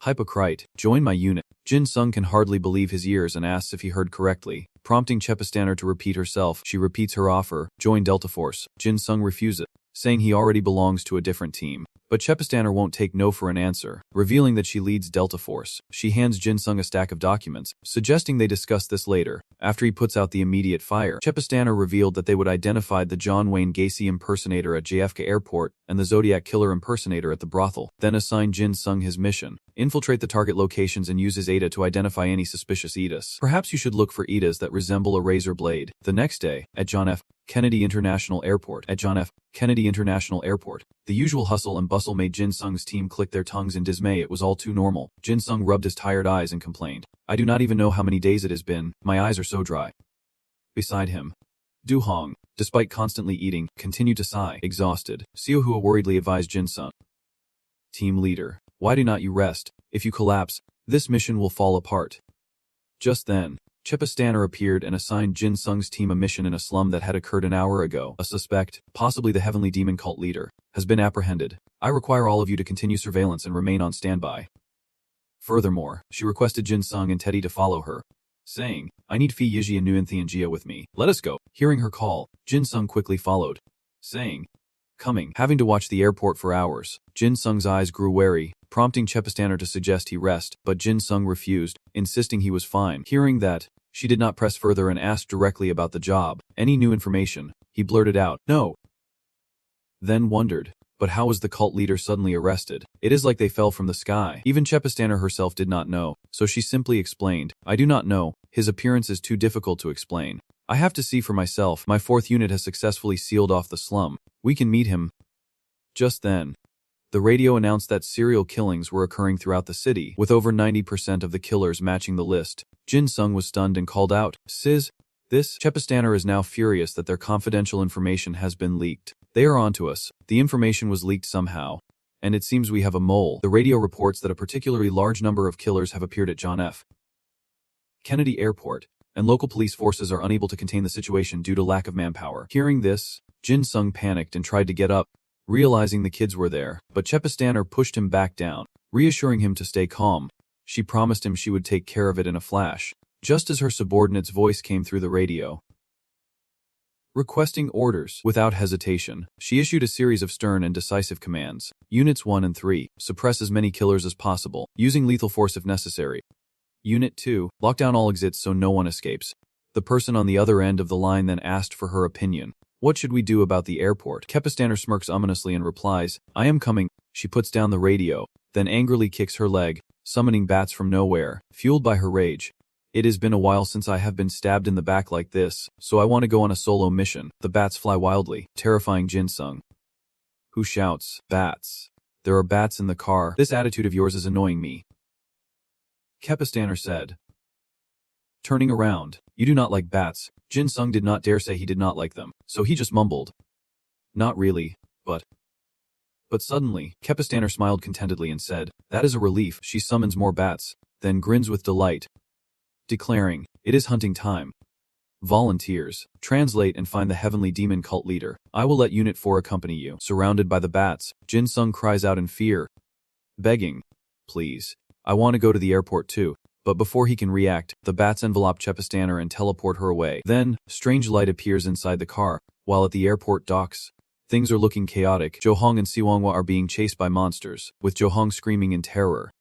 "Hypocrite, join my unit." Jin Sung can hardly believe his ears and asks if he heard correctly, prompting Sepasaner to repeat herself. She repeats her offer, join Delta Force. Jin Sung refuses, saying he already belongs to a different team. But Sepasaner won't take no for an answer, revealing that she leads Delta Force. She hands Jin Sung a stack of documents, suggesting they discuss this later. After he puts out the immediate fire, Sepasaner revealed that they would identify the John Wayne Gacy impersonator at JFK Airport and the Zodiac Killer impersonator at the brothel. Then assign Jin Sung his mission, infiltrate the target locations and use his ADA to identify any suspicious EDAs. Perhaps you should look for EDAs that resemble a razor blade. The next day, at John F. Kennedy International Airport. The usual hustle and bustle made Jin Sung's team click their tongues in dismay. It was all too normal. Jin Sung rubbed his tired eyes and complained, "I do not even know how many days it has been, my eyes are so dry." Beside him, Du-hong, despite constantly eating, continued to sigh, exhausted. Seo-hua worriedly advised Jin-sung. Team leader, why do not you rest? If you collapse, this mission will fall apart. Just then, Chepastaner appeared and assigned Jin-sung's team a mission in a slum that had occurred an hour ago. A suspect, possibly the heavenly demon cult leader, has been apprehended. I require all of you to continue surveillance and remain on standby. Furthermore, she requested Jin-sung and Teddy to follow her, saying, I need Fi Yiji and Nguyen Thianjia with me. Let us go. Hearing her call, Jin-sung quickly followed, saying, coming. Having to watch the airport for hours, Jin-sung's eyes grew wary, prompting Chepastaner to suggest he rest, but Jin-sung refused, insisting he was fine. Hearing that, she did not press further and asked directly about the job. Any new information? He blurted out, no. Then wondered, but how was the cult leader suddenly arrested? It is like they fell from the sky. Even Chepastaner herself did not know, so she simply explained, I do not know, his appearance is too difficult to explain. I have to see for myself. My 4th unit has successfully sealed off the slum. We can meet him. Just then, the radio announced that serial killings were occurring throughout the city, with over 90% of the killers matching the list. Jin-sung was stunned and called out, Sis, this? Chepastaner is now furious that their confidential information has been leaked. They are onto us. The information was leaked somehow, and it seems we have a mole. The radio reports that a particularly large number of killers have appeared at John F. Kennedy Airport, and local police forces are unable to contain the situation due to lack of manpower. Hearing this, Jin-sung panicked and tried to get up, realizing the kids were there, but Chepastaner pushed him back down, reassuring him to stay calm. She promised him she would take care of it in a flash, just as her subordinate's voice came through the radio. Requesting orders. Without hesitation, she issued a series of stern and decisive commands. Units 1 and 3, suppress as many killers as possible, using lethal force if necessary. Unit 2, lock down all exits so no one escapes. The person on the other end of the line then asked for her opinion. What should we do about the airport? Chepastaner smirks ominously and replies, I am coming. She puts down the radio, then angrily kicks her leg, summoning bats from nowhere, fueled by her rage. It has been a while since I have been stabbed in the back like this, so I want to go on a solo mission. The bats fly wildly, terrifying Jin-sung, who shouts, Bats. There are bats in the car. This attitude of yours is annoying me. Chepastaner said, turning around, you do not like bats. Jin-sung did not dare say he did not like them, so he just mumbled, not really, but suddenly, Chepastaner smiled contentedly and said, that is a relief. She summons more bats, then grins with delight, declaring, it is hunting time. Volunteers, translate and find the heavenly demon cult leader. I will let Unit 4 accompany you. Surrounded by the bats, Jin-sung cries out in fear, begging, please, I want to go to the airport too. But before he can react, the bats envelop Chepastaner and teleport her away. Then, strange light appears inside the car, while at the airport docks. Things are looking chaotic. Jo-hong and Siwonghwa are being chased by monsters, with Jo-hong screaming in terror.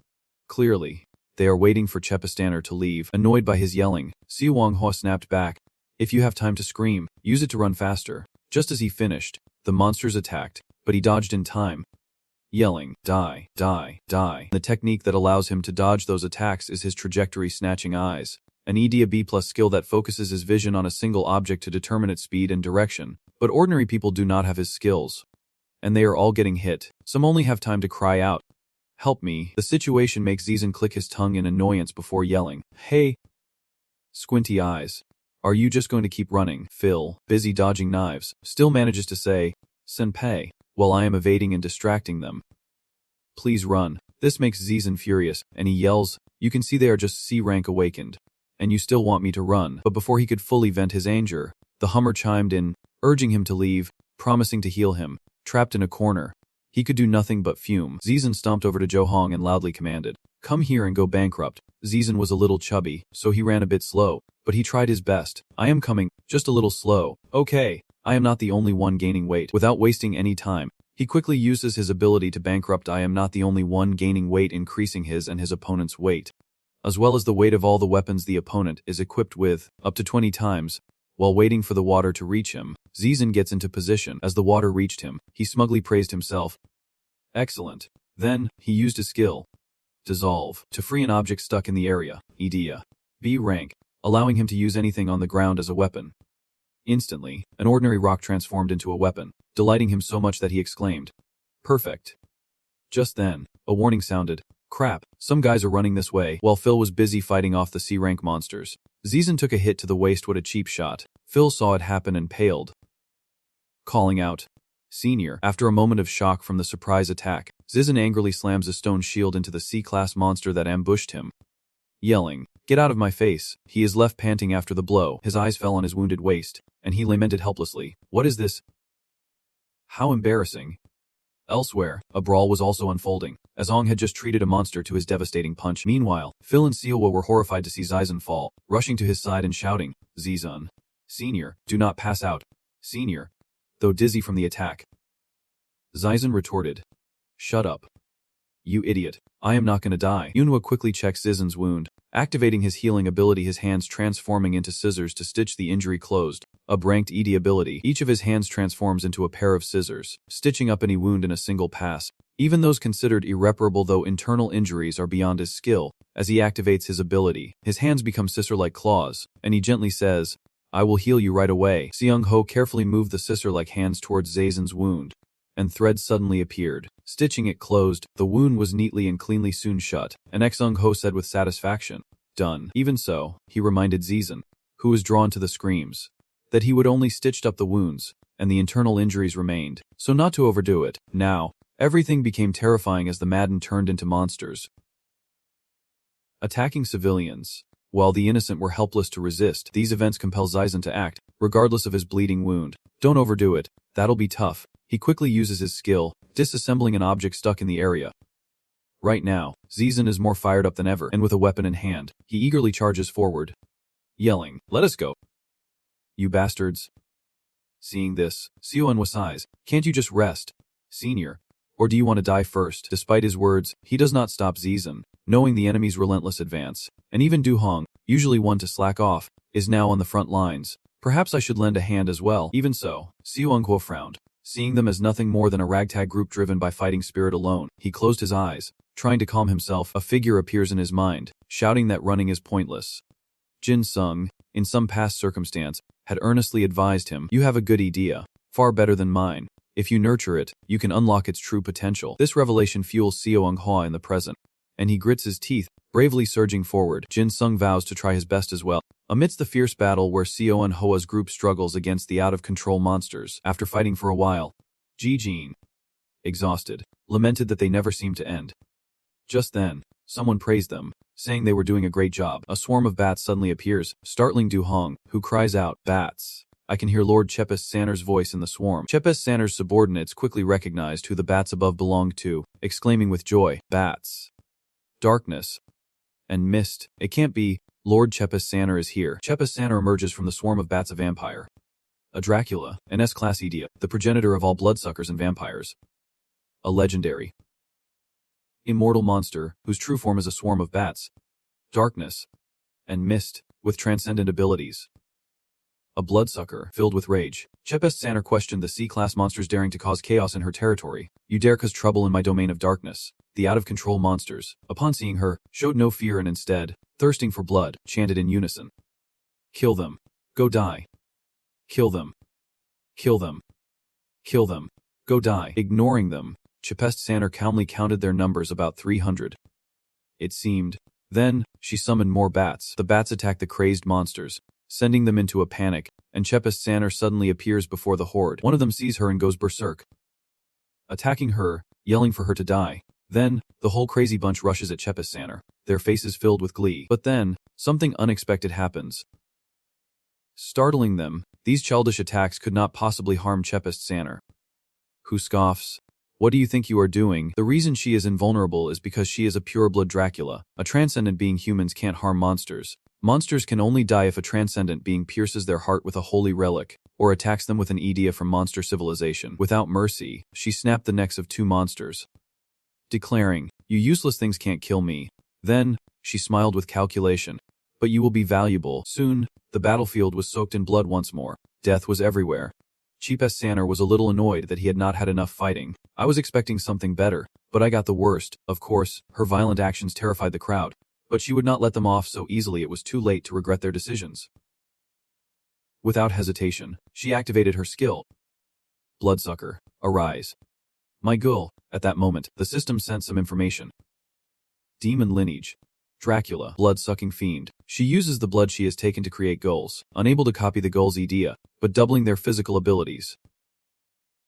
Clearly, they are waiting for Chepastaner to leave. Annoyed by his yelling, Siwonghwa snapped back, if you have time to scream, use it to run faster. Just as he finished, the monsters attacked, but he dodged in time, yelling, die, die, die. The technique that allows him to dodge those attacks is his trajectory-snatching eyes, an EDA B+ skill that focuses his vision on a single object to determine its speed and direction. But ordinary people do not have his skills, and they are all getting hit. Some only have time to cry out, help me. The situation makes Zizan click his tongue in annoyance before yelling, hey, squinty eyes. Are you just going to keep running? Phil, busy dodging knives, still manages to say, senpai, while I am evading and distracting them. Please run. This makes Zizan furious, and he yells, you can see they are just C-rank awakened, and you still want me to run. But before he could fully vent his anger, the Hummer chimed in, urging him to leave, promising to heal him. Trapped in a corner, he could do nothing but fume. Zizan stomped over to Jo-hong and loudly commanded, come here and go bankrupt. Zizan was a little chubby, so he ran a bit slow, but he tried his best. I am coming, just a little slow. Okay, I am not the only one gaining weight. Without wasting any time, he quickly uses his ability to bankrupt. I am not the only one gaining weight, increasing his and his opponent's weight, as well as the weight of all the weapons the opponent is equipped with, up to 20 times. While waiting for the water to reach him, Zizan gets into position. As the water reached him, he smugly praised himself. Excellent. Then, he used his skill, Dissolve, to free an object stuck in the area, EDA B rank, allowing him to use anything on the ground as a weapon. Instantly, an ordinary rock transformed into a weapon, delighting him so much that he exclaimed, perfect. Just then, a warning sounded, Crap, some guys are running this way. While Phil was busy fighting off the C-rank monsters, Zizan took a hit to the waist. What a cheap shot. Phil saw it happen and paled, calling out, "Senior." After a moment of shock from the surprise attack, Zizan angrily slams a stone shield into the C-class monster that ambushed him, yelling, "Get out of my face." He is left panting after the blow. His eyes fell on his wounded waist, and he lamented helplessly. What is this? How embarrassing. Elsewhere, a brawl was also unfolding, as Ong had just treated a monster to his devastating punch. Meanwhile, Phil and Seowa were horrified to see Zizan fall, rushing to his side and shouting, "Zizan, Senior, do not pass out. Senior," though dizzy from the attack. Zizan retorted, "Shut up. You idiot. I am not gonna die." Yunhua quickly checks Zizan's wound, activating his healing ability, his hands transforming into scissors to stitch the injury closed. A ranked ED ability. Each of his hands transforms into a pair of scissors, stitching up any wound in a single pass, even those considered irreparable, though internal injuries are beyond his skill. As he activates his ability, his hands become scissor-like claws, and he gently says, "I will heal you right away." Seung-ho carefully moved the scissor-like hands towards Zizan's wound, and threads suddenly appeared, stitching it closed. The wound was neatly and cleanly soon shut, and Seung-ho said with satisfaction, "Done." Even so, he reminded Zizan, who was drawn to the screams, that he would only stitched up the wounds, and the internal injuries remained, so not to overdo it. Now, everything became terrifying as the madden turned into monsters, attacking civilians. While the innocent were helpless to resist, these events compel Zizan to act, regardless of his bleeding wound. Don't overdo it, that'll be tough. He quickly uses his skill, disassembling an object stuck in the area. Right now, Zizan is more fired up than ever, and with a weapon in hand, he eagerly charges forward, yelling, "Let us go, you bastards." Seeing this, Seowa sighs, "Can't you just rest, Senior? Or do you want to die first?" Despite his words, he does not stop Zizan, knowing the enemy's relentless advance, and even Du Hong, usually one to slack off, is now on the front lines. Perhaps I should lend a hand as well. Even so, Seowa frowned, seeing them as nothing more than a ragtag group driven by fighting spirit alone. He closed his eyes, trying to calm himself. A figure appears in his mind, shouting that running is pointless. Jin Sung, in some past circumstance, had earnestly advised him, "You have a good idea, far better than mine. If you nurture it, you can unlock its true potential." This revelation fuels Seowa in the present, and he grits his teeth, bravely surging forward. Jin Sung vows to try his best as well. Amidst the fierce battle where Seowa's group struggles against the out-of-control monsters, after fighting for a while, Ji Jin, exhausted, lamented that they never seemed to end. Just then, someone praised them, saying they were doing a great job. A swarm of bats suddenly appears, startling Du Hong, who cries out, "Bats." I can hear Lord Chepes Sanner's voice in the swarm. Chepes Sanner's subordinates quickly recognized who the bats above belonged to, exclaiming with joy, "Bats. Darkness. And mist. It can't be. Lord Chepes Sanner is here." Chepes Sanner emerges from the swarm of bats, a vampire. A Dracula, an S-class idiot, the progenitor of all bloodsuckers and vampires. A legendary, immortal monster, whose true form is a swarm of bats, darkness, and mist, with transcendent abilities. A bloodsucker, filled with rage. Chepes Sanner questioned the C-class monsters daring to cause chaos in her territory. "You dare cause trouble in my domain of darkness." The out-of-control monsters, upon seeing her, showed no fear and instead, thirsting for blood, chanted in unison, "Kill them. Go die. Kill them. Kill them. Kill them. Go die." Ignoring them, Chepes Sanner calmly counted their numbers, about 300. It seemed. Then, she summoned more bats. The bats attacked the crazed monsters, sending them into a panic, and Chepes Sanner suddenly appears before the horde. One of them sees her and goes berserk, attacking her, yelling for her to die. Then, the whole crazy bunch rushes at Chepes Sanner, their faces filled with glee. But then, something unexpected happens. Startling them, these childish attacks could not possibly harm Chepes Sanner, who scoffs, "What do you think you are doing?" The reason she is invulnerable is because she is a pureblood Dracula, a transcendent being. Humans can't harm monsters. Monsters can only die if a transcendent being pierces their heart with a holy relic, or attacks them with an idea from monster civilization. Without mercy, she snapped the necks of two monsters, declaring, "You useless things can't kill me." Then, she smiled with calculation, "But you will be valuable." Soon, the battlefield was soaked in blood once more. Death was everywhere. Chepes Sanner was a little annoyed that he had not had enough fighting. "I was expecting something better, but I got the worst." Of course, her violent actions terrified the crowd, but she would not let them off so easily. It was too late to regret their decisions. Without hesitation, she activated her skill. "Bloodsucker, arise." "My ghoul." At that moment, the system sent some information. Demon lineage. Dracula, blood-sucking fiend. She uses the blood she has taken to create ghouls, unable to copy the ghouls' idea, but doubling their physical abilities.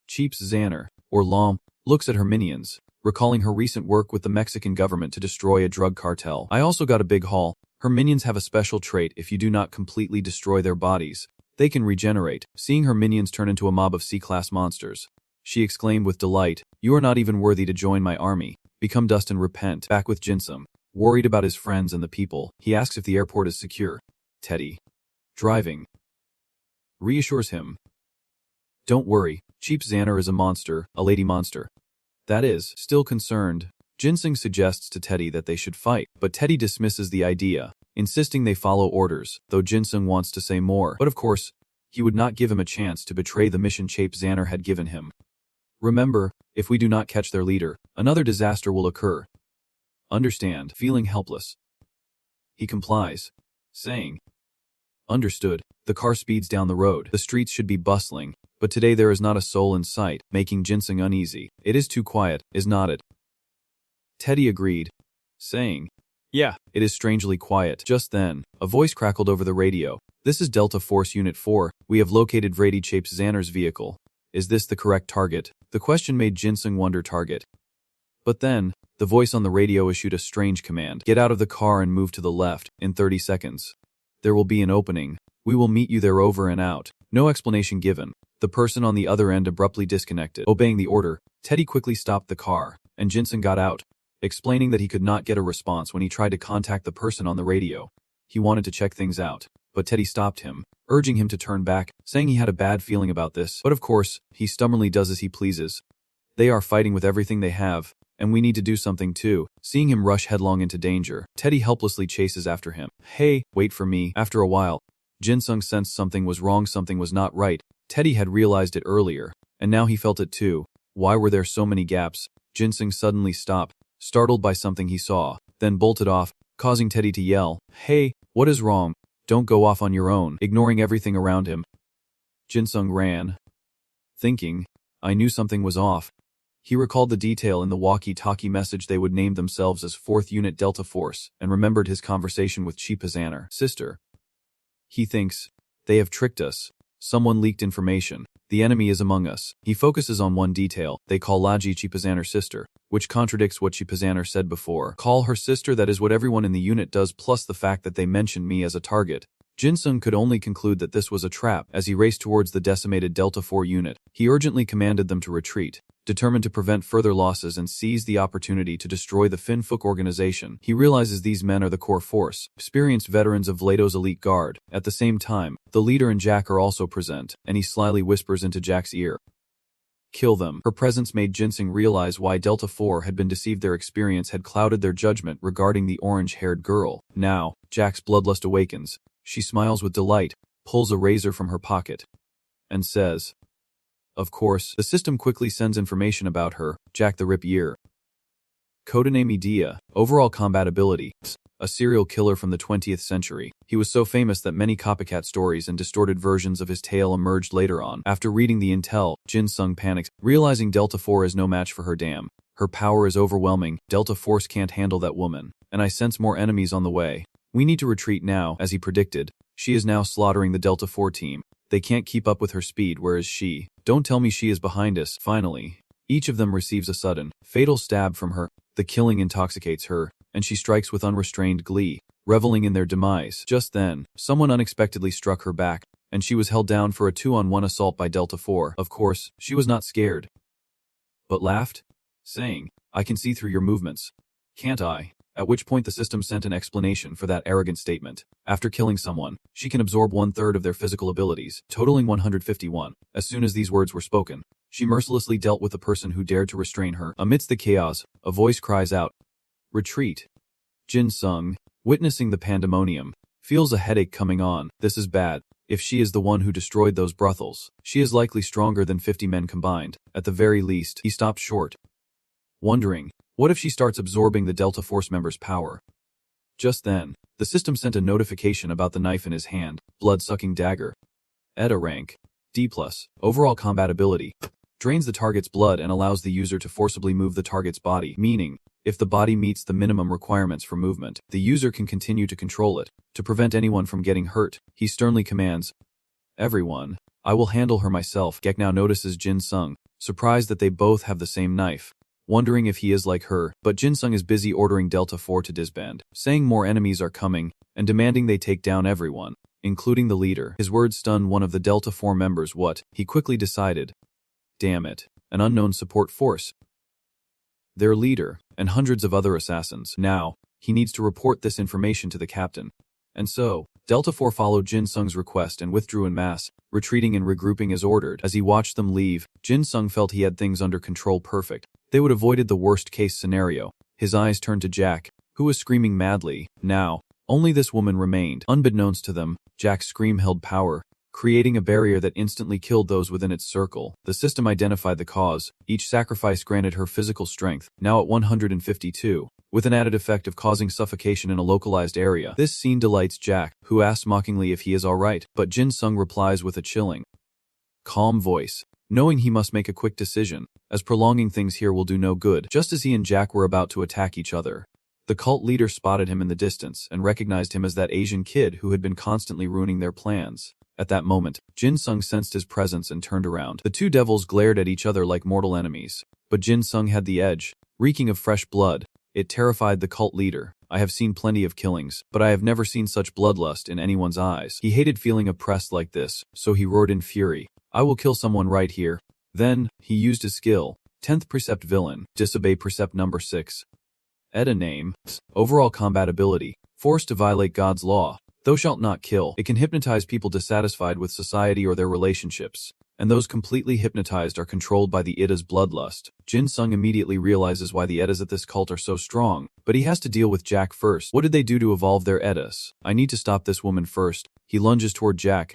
Cheap's Xander, or Lom, looks at her minions, recalling her recent work with the Mexican government to destroy a drug cartel. I also got a big haul. Her minions have a special trait: if you do not completely destroy their bodies, they can regenerate. Seeing her minions turn into a mob of C-class monsters, she exclaimed with delight, "You are not even worthy to join my army. Become dust and repent." Back with Jinsung, worried about his friends and the people, he asks if the airport is secure. Teddy, driving, reassures him. Don't worry, Cheap Xander is a monster, a lady monster. That is, still concerned, Jinsung suggests to Teddy that they should fight, but Teddy dismisses the idea, insisting they follow orders, though Jinsung wants to say more. But of course, he would not give him a chance to betray the mission Cheap Xander had given him. Remember, if we do not catch their leader, another disaster will occur. Understand? Feeling helpless, he complies, saying, "Understood." The car speeds down the road. The streets should be bustling, but today there is not a soul in sight, making Jinsung uneasy. It is too quiet, is not it? Teddy agreed, saying, "Yeah, it is strangely quiet." Just then, a voice crackled over the radio. "This is Delta Force Unit 4. We have located Vrady Cheap Xander's vehicle. Is this the correct target?" The question made Jinsung wonder target. But then, the voice on the radio issued a strange command. "Get out of the car and move to the left. In 30 seconds. There will be an opening. We will meet you there." Over and out. No explanation given. The person on the other end abruptly disconnected. Obeying the order, Teddy quickly stopped the car, and Jinsung got out, explaining that he could not get a response when he tried to contact the person on the radio. He wanted to check things out, but Teddy stopped him, urging him to turn back, saying he had a bad feeling about this. But of course, he stubbornly does as he pleases. They are fighting with everything they have, and we need to do something too. Seeing him rush headlong into danger, Teddy helplessly chases after him. "Hey, wait for me." After a while, Jinsung sensed something was wrong, something was not right. Teddy had realized it earlier, and now he felt it too. Why were there so many gaps? Jinsung suddenly stopped, startled by something he saw, then bolted off, causing Teddy to yell, "Hey, what is wrong? Don't go off on your own." Ignoring everything around him, Jinsung ran, thinking, I knew something was off. He recalled the detail in the walkie-talkie message they would name themselves as 4th Unit Delta Force, and remembered his conversation with Cheap Xander. Sister. He thinks, they have tricked us. Someone leaked information. The enemy is among us. He focuses on one detail. They call Laji Cheap Xander's sister, which contradicts what Cheap Xander said before. Call her sister, that is what everyone in the unit does, plus the fact that they mentioned me as a target. Jinsung could only conclude that this was a trap. As he raced towards the decimated Delta 4 unit, he urgently commanded them to retreat, determined to prevent further losses and seize the opportunity to destroy the Finfook organization. He realizes these men are the core force, experienced veterans of Vlado's elite guard. At the same time, the leader and Jack are also present, and he slyly whispers into Jack's ear, "Kill them." Her presence made Jinsung realize why Delta 4 had been deceived. Their experience had clouded their judgment regarding the orange-haired girl. Now, Jack's bloodlust awakens. She smiles with delight, pulls a razor from her pocket, and says, "Of course." The system quickly sends information about her, Jack the Rip Year. Codename Idea, overall combat ability, a serial killer from the 20th century. He was so famous that many copycat stories and distorted versions of his tale emerged later on. After reading the intel, Jinsung panics, realizing Delta 4 is no match for her. Damn. Her power is overwhelming. Delta Force can't handle that woman, and I sense more enemies on the way. We need to retreat now. As he predicted, she is now slaughtering the Delta 4 team. They can't keep up with her speed. Where is she? Don't tell me she is behind us. Finally, each of them receives a sudden, fatal stab from her. The killing intoxicates her, and she strikes with unrestrained glee, reveling in their demise. Just then, someone unexpectedly struck her back, and she was held down for a 2-on-1 assault by Delta 4. Of course, she was not scared, but laughed, saying, "I can see through your movements. Can't I?" At which point the system sent an explanation for that arrogant statement. After killing someone, she can absorb 1/3 of their physical abilities, totaling 151. As soon as these words were spoken, she mercilessly dealt with the person who dared to restrain her. Amidst the chaos, a voice cries out, "Retreat." Jinsung, witnessing the pandemonium, feels a headache coming on. This is bad. If she is the one who destroyed those brothels, she is likely stronger than 50 men combined. At the very least, he stopped short, wondering, what if she starts absorbing the Delta Force member's power? Just then, the system sent a notification about the knife in his hand, blood-sucking dagger. ETA rank, D+, overall combat ability, drains the target's blood and allows the user to forcibly move the target's body, meaning, If the body meets the minimum requirements for movement, the user can continue to control it. To prevent anyone from getting hurt, he sternly commands, "Everyone, I will handle her myself." Gek now notices Jin Sung, surprised that they both have the same knife, wondering if he is like her, but Jin Sung is busy ordering Delta 4 to disband, saying more enemies are coming, and demanding they take down everyone, including the leader. His words stunned one of the Delta 4 members. What? He quickly decided. Damn it, an unknown support force. Their leader, and hundreds of other assassins. Now, he needs to report this information to the captain. And so, Delta 4 followed Jin Sung's request and withdrew en masse, retreating and regrouping as ordered. As he watched them leave, Jin Sung felt he had things under control perfect. They would have avoided the worst-case scenario. His eyes turned to Jack, who was screaming madly. Now, only this woman remained. Unbeknownst to them, Jack's scream held power, creating a barrier that instantly killed those within its circle. The system identified the cause. Each sacrifice granted her physical strength, now at 152, with an added effect of causing suffocation in a localized area. This scene delights Jack, who asks mockingly if he is alright, but Jin Sung replies with a chilling, calm voice, knowing he must make a quick decision, as prolonging things here will do no good. Just as he and Jack were about to attack each other, the cult leader spotted him in the distance and recognized him as that Asian kid who had been constantly ruining their plans. At that moment, Jin Sung sensed his presence and turned around. The two devils glared at each other like mortal enemies, but Jin Sung had the edge, reeking of fresh blood. It terrified the cult leader. I have seen plenty of killings, but I have never seen such bloodlust in anyone's eyes. He hated feeling oppressed like this, so he roared in fury, "I will kill someone right here." Then, he used his skill. 10th Precept Villain. Disobey Precept number 6. Edda name. Overall combat ability. Forced to violate God's law. Thou shalt not kill. It can hypnotize people dissatisfied with society or their relationships, and those completely hypnotized are controlled by the Edda's bloodlust. Jin Sung immediately realizes why the Eddas at this cult are so strong, but he has to deal with Jack first. What did they do to evolve their Eddas? I need to stop this woman first. He lunges toward Jack,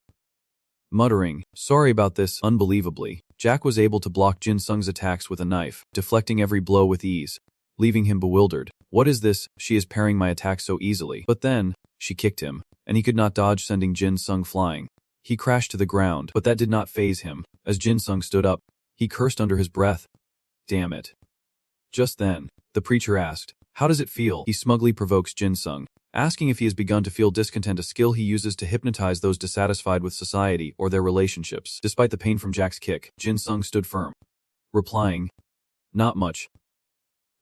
muttering, "Sorry about this." Unbelievably, Jack was able to block Jin Sung's attacks with a knife, deflecting every blow with ease, leaving him bewildered. What is this? She is parrying my attacks so easily. But then, she kicked him, and he could not dodge, sending Jin Sung flying. He crashed to the ground, but that did not faze him. As Jin Sung stood up, he cursed under his breath. Damn it. Just then, the preacher asked, "How does it feel?" He smugly provokes Jin Sung, asking if he has begun to feel discontent, a skill he uses to hypnotize those dissatisfied with society or their relationships. Despite the pain from Jack's kick, Jin Sung stood firm, replying, "Not much."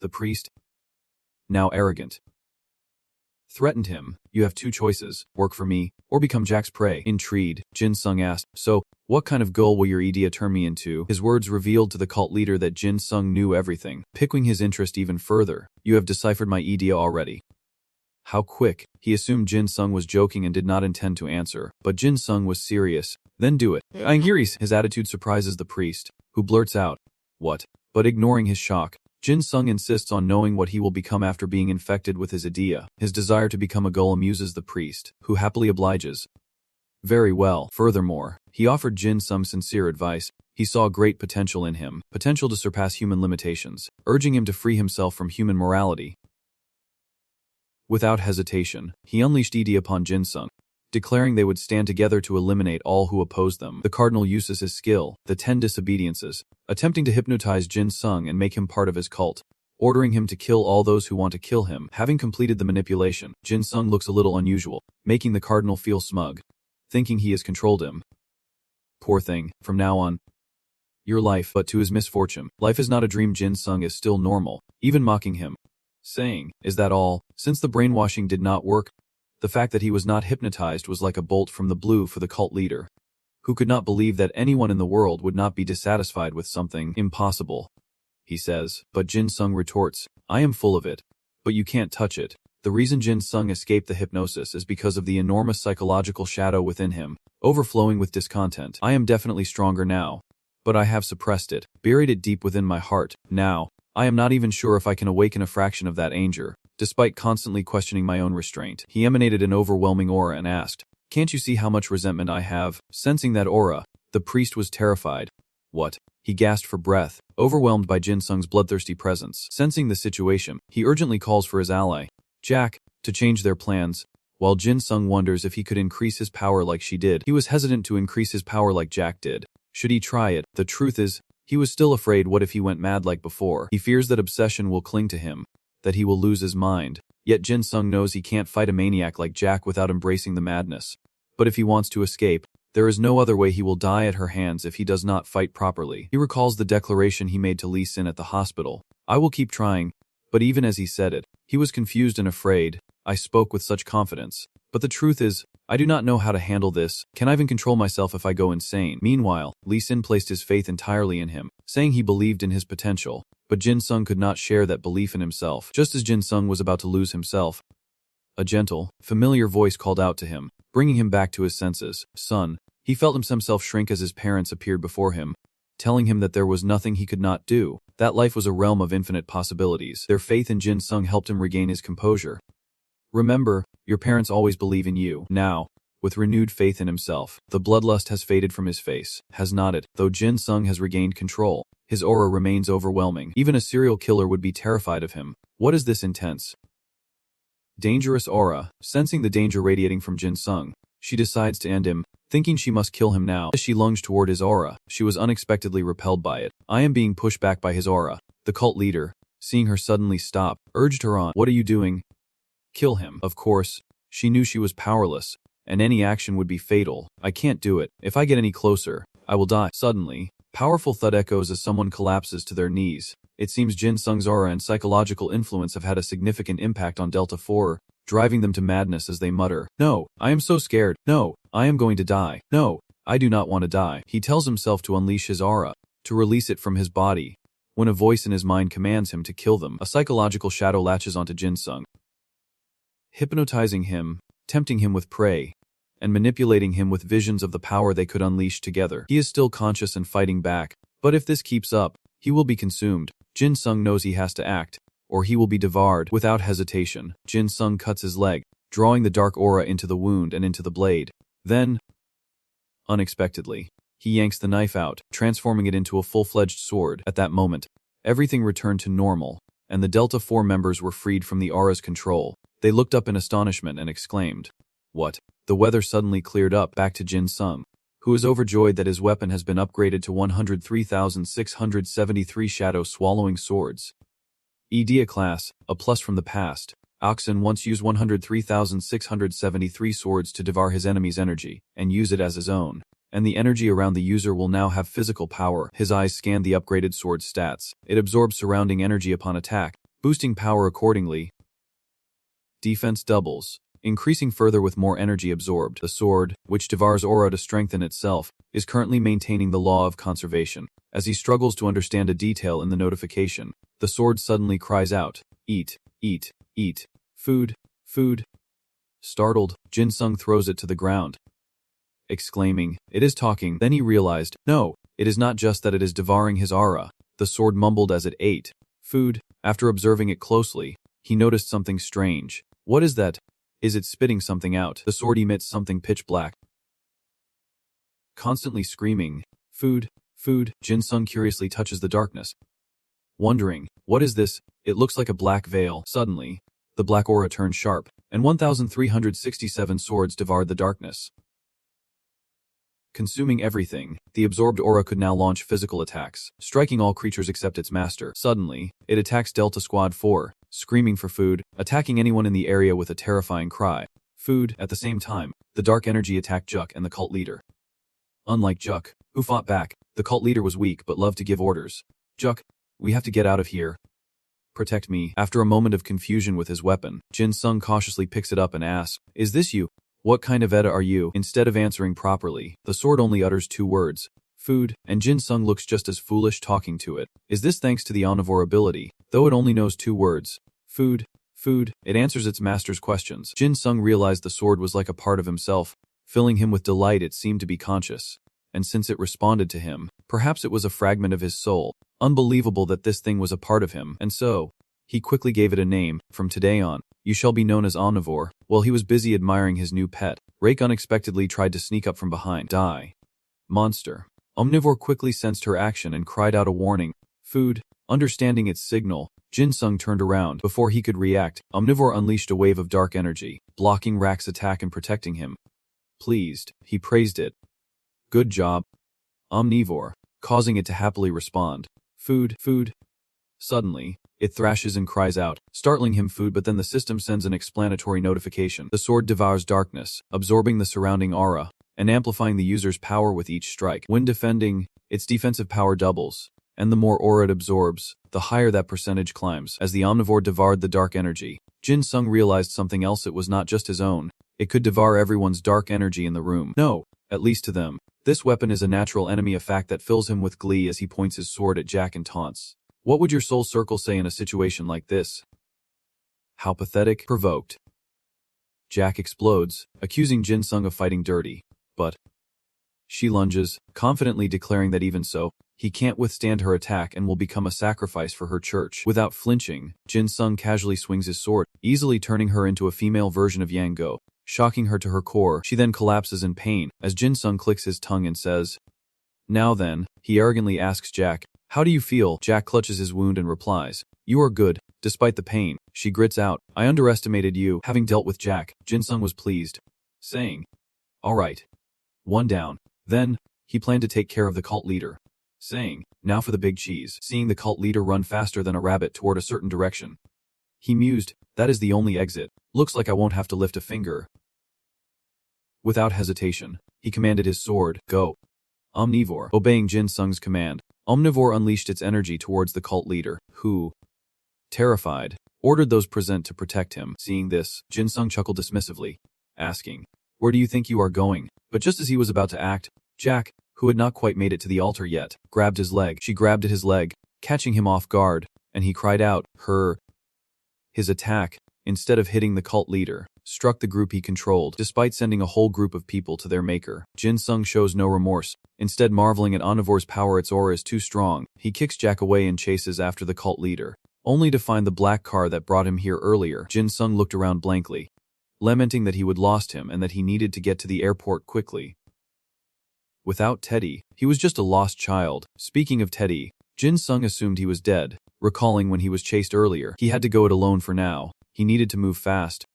The priest, now arrogant, threatened him. "You have two choices, work for me, or become Jack's prey." Intrigued, Jin Sung asked, "So, what kind of goal will your idea turn me into?" His words revealed to the cult leader that Jin Sung knew everything, piquing his interest even further. "You have deciphered my idea already." How quick. He assumed Jin Sung was joking and did not intend to answer, but Jin Sung was serious. "Then do it." His attitude surprises the priest, who blurts out, "What?" But ignoring his shock, Jin Sung insists on knowing what he will become after being infected with his idea. His desire to become a ghoul amuses the priest, who happily obliges. Very well. Furthermore, he offered Jin some sincere advice. He saw great potential in him, potential to surpass human limitations, urging him to free himself from human morality. Without hesitation, he unleashed Idi upon Jin Sung, declaring they would stand together to eliminate all who opposed them. The cardinal uses his skill, the 10 disobediences, attempting to hypnotize Jin Sung and make him part of his cult, ordering him to kill all those who want to kill him. Having completed the manipulation, Jin Sung looks a little unusual, making the cardinal feel smug, thinking he has controlled him. Poor thing, from now on, your life. But to his misfortune, life is not a dream. Jin Sung is still normal, even mocking him, saying, "Is that all?" Since the brainwashing did not work, the fact that he was not hypnotized was like a bolt from the blue for the cult leader, who could not believe that anyone in the world would not be dissatisfied with something impossible. He says, but Jin Sung retorts, "I am full of it, but you can't touch it." The reason Jin Sung escaped the hypnosis is because of the enormous psychological shadow within him, overflowing with discontent. "I am definitely stronger now, but I have suppressed it, buried it deep within my heart. Now, I am not even sure if I can awaken a fraction of that anger, despite constantly questioning my own restraint." He emanated an overwhelming aura and asked, "Can't you see how much resentment I have?" Sensing that aura, the priest was terrified. "What?" He gasped for breath, overwhelmed by Jin Sung's bloodthirsty presence. Sensing the situation, he urgently calls for his ally, Jack, to change their plans. While Jin Sung wonders if he could increase his power like she did, he was hesitant to increase his power like Jack did. Should he try it? The truth is, he was still afraid. What if he went mad like before? He fears that obsession will cling to him, that he will lose his mind. Yet Jin Sung knows he can't fight a maniac like Jack without embracing the madness. But if he wants to escape, there is no other way. He will die at her hands if he does not fight properly. He recalls the declaration he made to Lee Sin at the hospital. I will keep trying. But even as he said it, he was confused and afraid. I spoke with such confidence. But the truth is, I do not know how to handle this. Can I even control myself if I go insane? Meanwhile, Lee Sin placed his faith entirely in him, saying he believed in his potential. But Jin Sung could not share that belief in himself. Just as Jin Sung was about to lose himself, a gentle, familiar voice called out to him, bringing him back to his senses. Son. He felt himself shrink as his parents appeared before him, telling him that there was nothing he could not do, that life was a realm of infinite possibilities. Their faith in Jin Sung helped him regain his composure. Remember, your parents always believe in you. Now, with renewed faith in himself, the bloodlust has faded from his face, has not it? Though Jin Sung has regained control, his aura remains overwhelming. Even a serial killer would be terrified of him. What is this intense, dangerous aura? Sensing the danger radiating from Jin Sung, she decides to end him, thinking she must kill him now. As she lunged toward his aura, she was unexpectedly repelled by it. I am being pushed back by his aura. The cult leader, seeing her suddenly stop, urged her on. What are you doing? Kill him. Of course, she knew she was powerless, and any action would be fatal. I can't do it. If I get any closer, I will die. Suddenly, powerful thud echoes as someone collapses to their knees. It seems Jin Sung's aura and psychological influence have had a significant impact on Delta 4, driving them to madness as they mutter. No, I am so scared. No, I am going to die. No, I do not want to die. He tells himself to unleash his aura, to release it from his body, when a voice in his mind commands him to kill them. A psychological shadow latches onto Jin Sung, hypnotizing him, tempting him with prey, and manipulating him with visions of the power they could unleash together. He is still conscious and fighting back, but if this keeps up, he will be consumed. Jin Sung knows he has to act, or he will be devoured. Without hesitation, Jin Sung cuts his leg, drawing the dark aura into the wound and into the blade. Then, unexpectedly, he yanks the knife out, transforming it into a full-fledged sword. At that moment, everything returned to normal, and the Delta 4 members were freed from the aura's control. They looked up in astonishment and exclaimed, "What?" The weather suddenly cleared up. Back to Jin Sung, who is overjoyed that his weapon has been upgraded to 103,673 shadow-swallowing swords. EDA class, a plus from the past. Oxen once used 103,673 swords to devour his enemy's energy, and use it as his own. And the energy around the user will now have physical power. His eyes scanned the upgraded sword stats. It absorbs surrounding energy upon attack, boosting power accordingly. Defense doubles, increasing further with more energy absorbed. The sword, which devours aura to strengthen itself, is currently maintaining the law of conservation. As he struggles to understand a detail in the notification, the sword suddenly cries out, "Eat, eat, eat, food, food." Startled, Jin Sung throws it to the ground, exclaiming, "It is talking." Then he realized, no, it is not just that it is devouring his aura. The sword mumbled as it ate food. After observing it closely, he noticed something strange. What is that? Is it spitting something out? The sword emits something pitch black, constantly screaming, "Food, food." Jin Sung curiously touches the darkness, wondering, what is this? It looks like a black veil. Suddenly, the black aura turned sharp, and 1,367 swords devoured the darkness, consuming everything. The absorbed aura could now launch physical attacks, striking all creatures except its master. Suddenly, it attacks Delta Squad 4, screaming for food, attacking anyone in the area with a terrifying cry, "Food." At the same time, the dark energy attacked Juk and the cult leader. Unlike Juk, who fought back, the cult leader was weak but loved to give orders. "Juk, we have to get out of here. Protect me." After a moment of confusion with his weapon, Jin Sung cautiously picks it up and asks, "Is this you? What kind of Edda are you?" Instead of answering properly, the sword only utters two words, "Food," and Jin Sung looks just as foolish talking to it. Is this thanks to the omnivore ability? Though it only knows two words, "Food, food," it answers its master's questions. Jin Sung realized the sword was like a part of himself. Filling him with delight, it seemed to be conscious. And since it responded to him, perhaps it was a fragment of his soul. Unbelievable that this thing was a part of him. And so, he quickly gave it a name. "From today on, you shall be known as Omnivore." While he was busy admiring his new pet, Rake unexpectedly tried to sneak up from behind. "Die, monster." Omnivore quickly sensed her action and cried out a warning, "Food." Understanding its signal, Jin Sung turned around. Before he could react, Omnivore unleashed a wave of dark energy, blocking Rake's attack and protecting him. Pleased, he praised it. "Good job, Omnivore," causing it to happily respond, "Food, food." Suddenly, It thrashes and cries out, startling him food, but then the system sends an explanatory notification. The sword devours darkness, absorbing the surrounding aura, and amplifying the user's power with each strike. When defending, its defensive power doubles, and the more aura it absorbs, the higher that percentage climbs. As the omnivore devoured the dark energy, Jin Sung realized something else. It was not just his own. It could devour everyone's dark energy in the room. No, at least to them. This weapon is a natural enemy, a fact that fills him with glee as he points his sword at Jack and taunts. What would your soul circle say in a situation like this? How pathetic. Provoked, Jack explodes, accusing Jin Sung of fighting dirty. But she lunges, confidently declaring that even so, he can't withstand her attack and will become a sacrifice for her church. Without flinching, Jin Sung casually swings his sword, easily turning her into a female version of Yang Go, shocking her to her core. She then collapses in pain as Jin Sung clicks his tongue and says, "Now then," he arrogantly asks Jack, "How do you feel?" Jack clutches his wound and replies, "You are good, despite the pain." She grits out, "I underestimated you." Having dealt with Jack, Jin Sung was pleased, saying, "All right. One down." Then, he planned to take care of the cult leader, saying, "Now for the big cheese." Seeing the cult leader run faster than a rabbit toward a certain direction, he mused, "That is the only exit. Looks like I won't have to lift a finger." Without hesitation, he commanded his sword, "Go." Omnivore. Obeying Jin Sung's command, Omnivore unleashed its energy towards the cult leader, who, terrified, ordered those present to protect him. Seeing this, Jin Sung chuckled dismissively, asking, "Where do you think you are going?" But just as he was about to act, Jack, who had not quite made it to the altar yet, grabbed his leg. She grabbed at his leg, catching him off guard, and he cried out, His attack, instead of hitting the cult leader, struck the group he controlled, despite sending a whole group of people to their maker. Jin Sung shows no remorse, instead marveling at Omnivore's power. Its aura is too strong. He kicks Jack away and chases after the cult leader, only to find the black car that brought him here earlier. Jin Sung looked around blankly, lamenting that he would lost him and that he needed to get to the airport quickly. Without Teddy, he was just a lost child. Speaking of Teddy, Jin Sung assumed he was dead, recalling when he was chased earlier. He had to go it alone for now. He needed to move fast.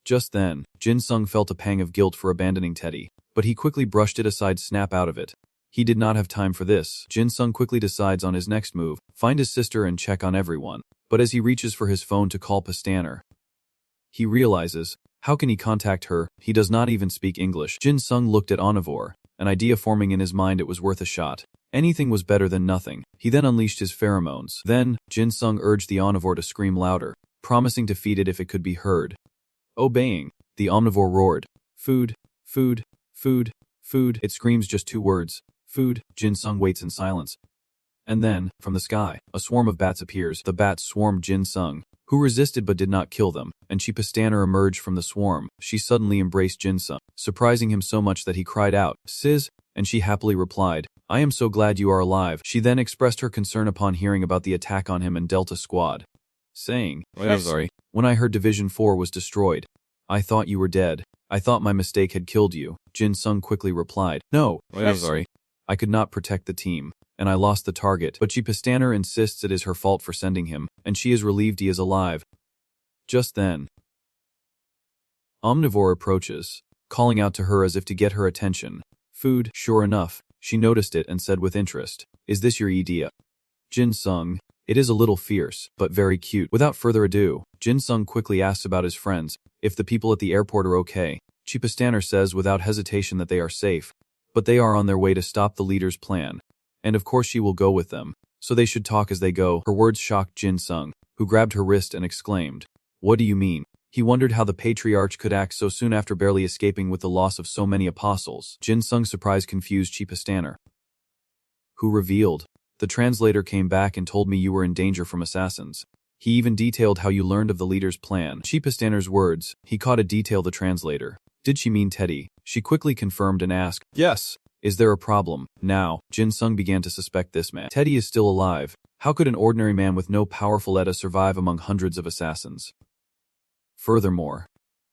Just then, Jin Sung felt a pang of guilt for abandoning Teddy, but he quickly brushed it aside. Snap out of it. He did not have time for this. Jin Sung quickly decides on his next move, find his sister and check on everyone. But as he reaches for his phone to call Pastaner, he realizes, how can he contact her? He does not even speak English. Jin Sung looked at Omnivore, an idea forming in his mind. It was worth a shot. Anything was better than nothing. He then unleashed his pheromones. Then, Jin Sung urged the Omnivore to scream louder, promising to feed it if it could be heard. Obeying, the Omnivore roared, "Food, food, food, food." It screams just 2 words, "Food." Jin Sung waits in silence. And then, from the sky, a swarm of bats appears. The bats swarmed Jin Sung, who resisted but did not kill them, and Pastaner emerged from the swarm. She suddenly embraced Jin Sung, surprising him so much that he cried out, "Sis," and she happily replied, "I am so glad you are alive." She then expressed her concern upon hearing about the attack on him and Delta Squad, saying, "I'm sorry. When I heard Division 4 was destroyed, I thought you were dead. I thought my mistake had killed you." Jin Sung quickly replied, "No, I'm sorry. I could not protect the team, and I lost the target." But Pastaner insists it is her fault for sending him, and she is relieved he is alive. Just then, Omnivore approaches, calling out to her as if to get her attention. "Food." Sure enough, she noticed it and said with interest, "Is this your idea?" Jin Sung, "It is a little fierce, but very cute." Without further ado, Jin Sung quickly asks about his friends, if the people at the airport are okay. Pastaner says without hesitation that they are safe, but they are on their way to stop the leader's plan. And of course she will go with them, so they should talk as they go. Her words shocked Jin Sung, who grabbed her wrist and exclaimed, "What do you mean?" He wondered how the patriarch could act so soon after barely escaping with the loss of so many apostles. Jin Sung's surprise confused Pastaner, who revealed, "The translator came back and told me you were in danger from assassins. He even detailed how you learned of the leader's plan." Pastaner's words, he caught a detail. The translator. Did she mean Teddy? She quickly confirmed and asked, "Yes. Is there a problem?" Now, Jin Sung began to suspect this man. Teddy is still alive. How could an ordinary man with no powerful ETA survive among hundreds of assassins? Furthermore,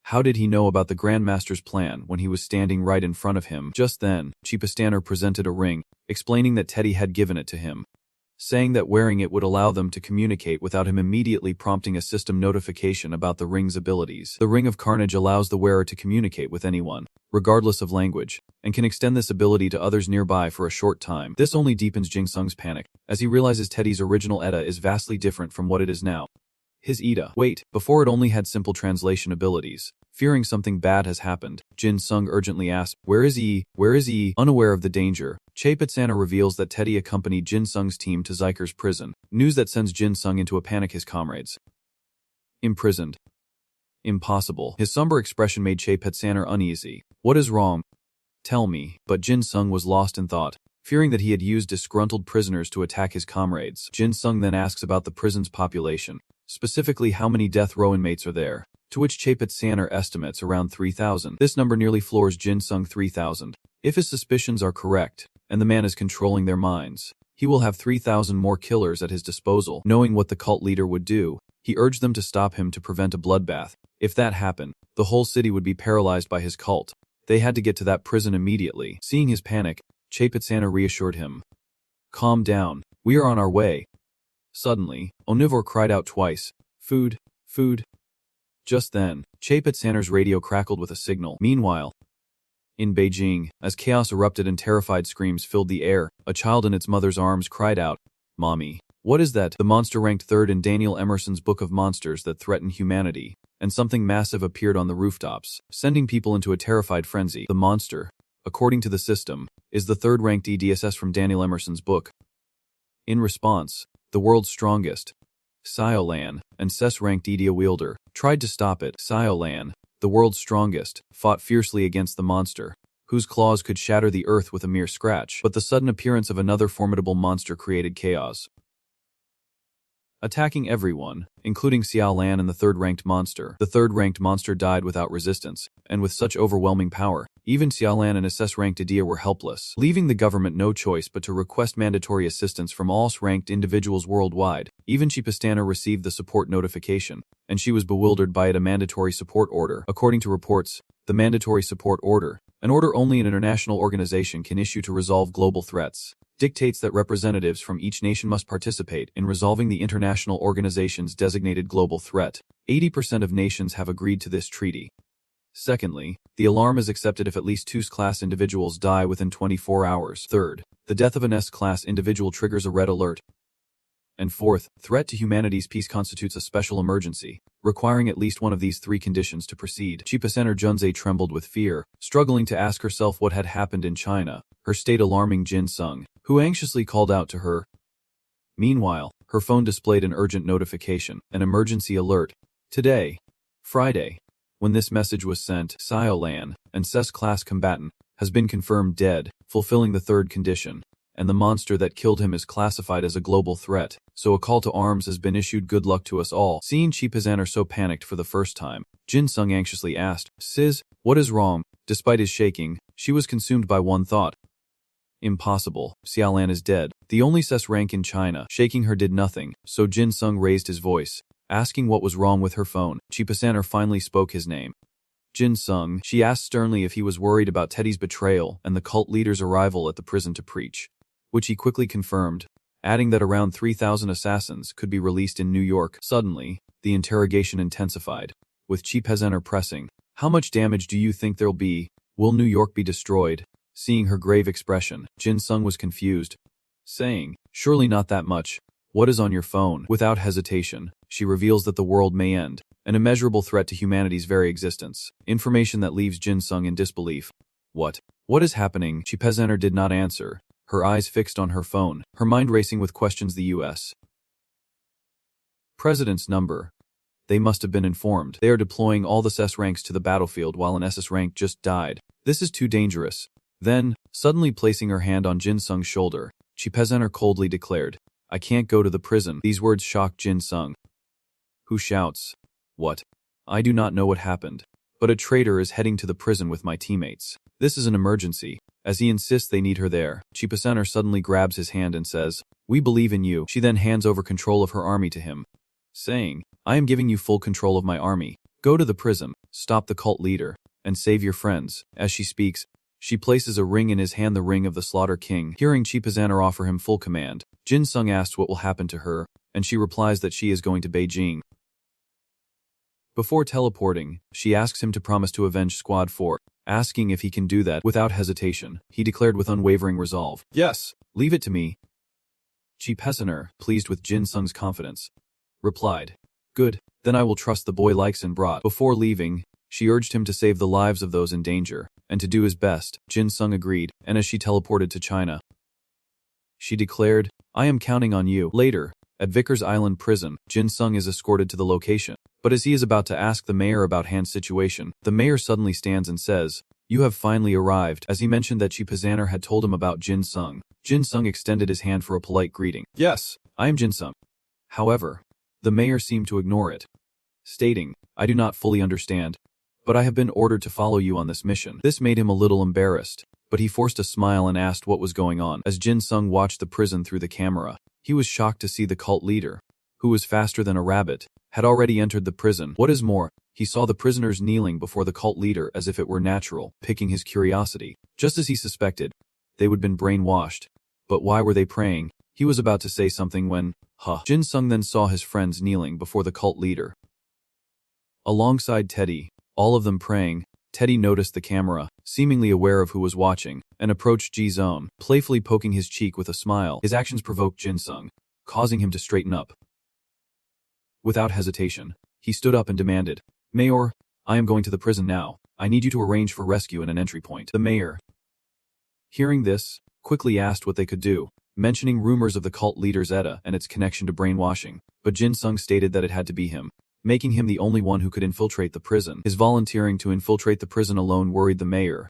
how did he know about the Grandmaster's plan when he was standing right in front of him? Just then, Pastaner presented a ring, explaining that Teddy had given it to him, saying that wearing it would allow them to communicate without him immediately prompting a system notification about the ring's abilities. The Ring of Carnage allows the wearer to communicate with anyone, regardless of language, and can extend this ability to others nearby for a short time. This only deepens Jin Sung's panic, as he realizes Teddy's original Eda is vastly different from what it is now. His Eda. Wait, before it only had simple translation abilities. Fearing something bad has happened, Jin Sung urgently asks, "Where is he? Where is he?" Unaware of the danger, Chae-Pitsana reveals that Teddy accompanied Jin Sung's team to Zyker's prison, news that sends Jin Sung into a panic. His comrades imprisoned. Impossible. His somber expression made Chae-Pitsana uneasy. What is wrong? Tell me. But Jin Sung was lost in thought, fearing that he had used disgruntled prisoners to attack his comrades. Jin Sung then asks about the prison's population, specifically how many death row inmates are there, to which Chae-Pitsana estimates around 3,000. This number nearly floors Jin Sung. 3,000. If his suspicions are correct, and the man is controlling their minds, he will have 3,000 more killers at his disposal. Knowing what the cult leader would do, he urged them to stop him to prevent a bloodbath. If that happened, the whole city would be paralyzed by his cult. They had to get to that prison immediately. Seeing his panic, Chae-Pitsana reassured him. Calm down, we are on our way. Suddenly, Omnivore cried out twice, "Food, food." Just then, Chae-Pitsana's radio crackled with a signal. Meanwhile, in Beijing, as chaos erupted and terrified screams filled the air, a child in its mother's arms cried out, "Mommy, what is that?" The monster ranked third in Daniel Emerson's Book of Monsters that threaten humanity, and something massive appeared on the rooftops, sending people into a terrified frenzy. The monster, according to the system, is the third-ranked EDSS from Daniel Emerson's book. In response, the world's strongest, Siolan, and SSS-ranked Edia wielder, tried to stop it. Siolan, the world's strongest, fought fiercely against the monster, whose claws could shatter the earth with a mere scratch. But the sudden appearance of another formidable monster created chaos, attacking everyone, including Xiaolan and the third-ranked monster. The third-ranked monster died without resistance, and with such overwhelming power, even Xiaolan and SS-ranked Edia were helpless, leaving the government no choice but to request mandatory assistance from all S-ranked individuals worldwide. Even Chae-Pitsana received the support notification, and she was bewildered by it. A mandatory support order. According to reports, the mandatory support order, an order only an international organization can issue to resolve global threats, dictates that representatives from each nation must participate in resolving the international organization's designated global threat. 80% of nations have agreed to this treaty. Secondly, the alarm is accepted if at least two S-class individuals die within 24 hours. Third, the death of an S-class individual triggers a red alert. And fourth, threat to humanity's peace constitutes a special emergency, requiring at least one of these three conditions to proceed. Chae-Pitsana Junze trembled with fear, struggling to ask herself what had happened in China, her state alarming Jin Sung, who anxiously called out to her. Meanwhile, her phone displayed an urgent notification, an emergency alert. Today, Friday. When this message was sent, Siolan, an SS-class combatant, has been confirmed dead, fulfilling the third condition, and the monster that killed him is classified as a global threat, so a call to arms has been issued. Good luck to us all. Seeing Chae-Pitsana so panicked for the first time, Jin Sung anxiously asked, "Sis, what is wrong?" Despite his shaking, she was consumed by one thought. Impossible. Xiaolan is dead. The only SS rank in China. Shaking her did nothing, so Jin Sung raised his voice, asking what was wrong with her phone. Chae-Pitsana finally spoke his name. Jin Sung. She asked sternly if he was worried about Teddy's betrayal and the cult leader's arrival at the prison to preach, which he quickly confirmed, adding that around 3,000 assassins could be released in New York. Suddenly, the interrogation intensified, with Chae-Pitsana pressing, "How much damage do you think there'll be? Will New York be destroyed?" Seeing her grave expression, Jin Sung was confused, saying, "Surely not that much. What is on your phone?" Without hesitation, she reveals that the world may end, an immeasurable threat to humanity's very existence. Information that leaves Jin Sung in disbelief. What is happening? Chae-Pitsana did not answer, her eyes fixed on her phone, her mind racing with questions. The U.S. President's number. They must have been informed. They are deploying all the SS ranks to the battlefield while an SS rank just died. This is too dangerous. Then, suddenly placing her hand on Jin Sung's shoulder, Chae-Pitsana coldly declared, "I can't go to the prison." These words shocked Jin Sung, who shouts, "What? I do not know what happened, but a traitor is heading to the prison with my teammates. This is an emergency." As he insists they need her there, Chae-Pitsana suddenly grabs his hand and says, "We believe in you." She then hands over control of her army to him, saying, "I am giving you full control of my army. Go to the prison, stop the cult leader, and save your friends." As she speaks, She places a ring in his hand, the ring of the Slaughter King. Hearing Chi Pazaner offer him full command, Jin Sung asks what will happen to her, and she replies that she is going to Beijing. Before teleporting, she asks him to promise to avenge Squad 4, asking if he can do that without hesitation. He declared with unwavering resolve, "Yes, leave it to me." Chi Pazaner, pleased with Jin Sung's confidence, replied, "Good, then I will trust the boy likes and brought." Before leaving, she urged him to save the lives of those in danger, and to do his best. Jin Sung agreed, and as she teleported to China, she declared, "I am counting on you." Later, at Vickers Island prison, Jin Sung is escorted to the location. But as he is about to ask the mayor about Han's situation, the mayor suddenly stands and says, "You have finally arrived." As he mentioned that Chi Pazaner had told him about Jin Sung, Jin Sung extended his hand for a polite greeting. "Yes, I am Jin Sung." However, the mayor seemed to ignore it, stating, "I do not fully understand, but I have been ordered to follow you on this mission." This made him a little embarrassed, but he forced a smile and asked what was going on. As Jin Sung watched the prison through the camera, he was shocked to see the cult leader, who was faster than a rabbit, had already entered the prison. What is more, he saw the prisoners kneeling before the cult leader as if it were natural, piquing his curiosity. Just as he suspected, they would have been brainwashed. But why were they praying? He was about to say something when, Jin Sung then saw his friends kneeling before the cult leader. Alongside Teddy, all of them praying, Teddy noticed the camera, seemingly aware of who was watching, and approached Ji Zone, playfully poking his cheek with a smile. His actions provoked Jin Sung, causing him to straighten up. Without hesitation, he stood up and demanded, "Mayor, I am going to the prison now. I need you to arrange for rescue and an entry point." The mayor, hearing this, quickly asked what they could do, mentioning rumors of the cult leader Zeta and its connection to brainwashing, but Jin Sung stated that it had to be him, making him the only one who could infiltrate the prison. His volunteering to infiltrate the prison alone worried the mayor,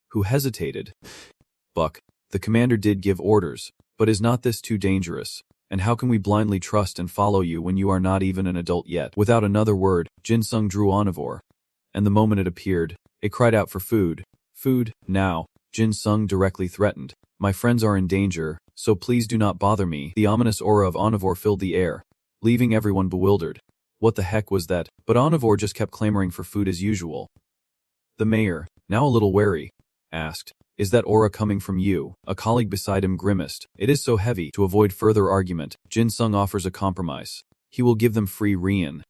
who hesitated. "Buck, the commander did give orders, but is not this too dangerous? And how can we blindly trust and follow you when you are not even an adult yet?" Without another word, Jin Sung drew omnivore, and the moment it appeared, it cried out for food. "Food, now," Jin Sung directly threatened. "My friends are in danger, so please do not bother me." The ominous aura of omnivore filled the air, leaving everyone bewildered. What the heck was that? But omnivore just kept clamoring for food as usual. The mayor, now a little wary, asked, "Is that aura coming from you?" A colleague beside him grimaced. "It is so heavy." To avoid further argument, Jin Sung offers a compromise. He will give them free rein.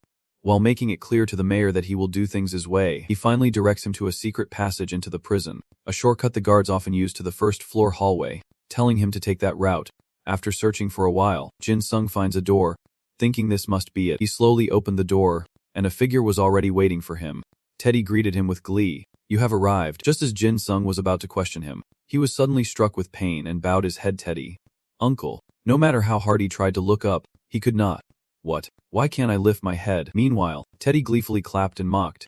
While making it clear to the mayor that he will do things his way, he finally directs him to a secret passage into the prison, a shortcut the guards often use to the first-floor hallway, telling him to take that route. After searching for a while, Jin Sung finds a door. Thinking this must be it, he slowly opened the door, and a figure was already waiting for him. Teddy greeted him with glee. "You have arrived." Just as Jin Sung was about to question him, he was suddenly struck with pain and bowed his head. "Teddy. Uncle." No matter how hard he tried to look up, he could not. "What? Why can't I lift my head?" Meanwhile, Teddy gleefully clapped and mocked.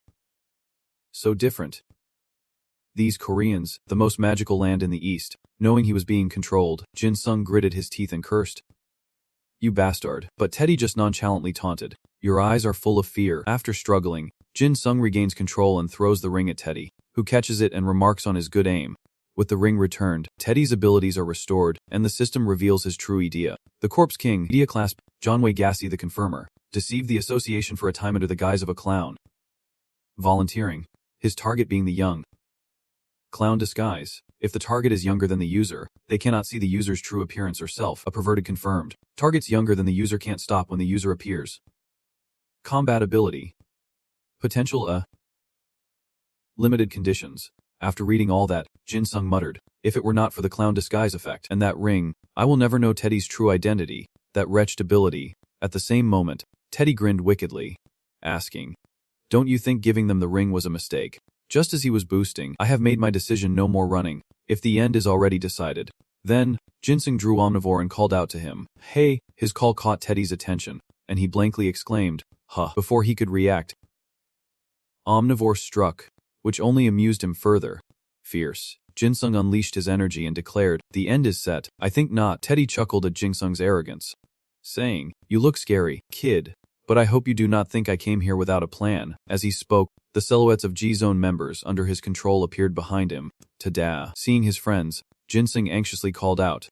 So different. These Koreans, the most magical land in the East. Knowing he was being controlled, Jin Sung gritted his teeth and cursed. "You bastard." But Teddy just nonchalantly taunted, "Your eyes are full of fear." After struggling, Jin Sung regains control and throws the ring at Teddy, who catches it and remarks on his good aim. With the ring returned, Teddy's abilities are restored, and the system reveals his true idea. The Corpse King, idea clasp, John Wei Gacy the Confirmer, deceived the association for a time under the guise of a clown. Volunteering, his target being the young. Clown disguise. If the target is younger than the user, they cannot see the user's true appearance or self. A perverted confirmed. Targets younger than the user can't stop when the user appears. Combat ability. Potential limited conditions. After reading all that, Jin Sung muttered, "If it were not for the clown disguise effect and that ring, I will never know Teddy's true identity, that wretched ability." At the same moment, Teddy grinned wickedly, asking, "Don't you think giving them the ring was a mistake?" Just as he was boosting, "I have made my decision, no more running. If the end is already decided." Then, Jin Sung drew omnivore and called out to him, "Hey!" His call caught Teddy's attention, and he blankly exclaimed, "Huh!" Before he could react, omnivore struck, which only amused him further. Fierce, Jin Sung unleashed his energy and declared, "The end is set." "I think not." Teddy chuckled at Jin Sung's arrogance, saying, "You look scary, kid, but I hope you do not think I came here without a plan." As he spoke, the silhouettes of G-Zone members under his control appeared behind him. Tada! Seeing his friends, Jin Sung anxiously called out,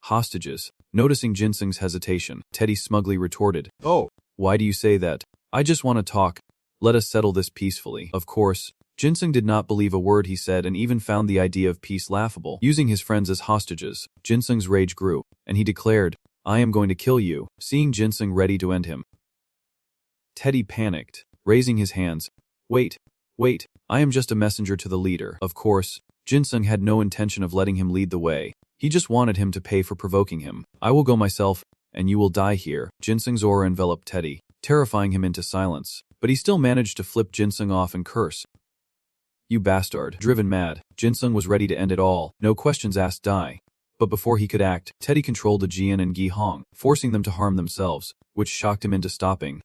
"Hostages." Noticing Jin Sung's hesitation, Teddy smugly retorted, "Oh, why do you say that? I just want to talk. Let us settle this peacefully." Of course, Jinsung did not believe a word he said and even found the idea of peace laughable. Using his friends as hostages, Jinsung's rage grew, and he declared, "I am going to kill you," seeing Jinsung ready to end him. Teddy panicked, raising his hands. Wait, I am just a messenger to the leader." Of course, Jinsung had no intention of letting him lead the way. He just wanted him to pay for provoking him. "I will go myself, and you will die here." Jinsung's aura enveloped Teddy, terrifying him into silence, but he still managed to flip Jinsung off and curse. "You bastard." Driven mad, Jinsung was ready to end it all. No questions asked, die. But before he could act, Teddy controlled the Jian and Gi Hong, forcing them to harm themselves, which shocked him into stopping.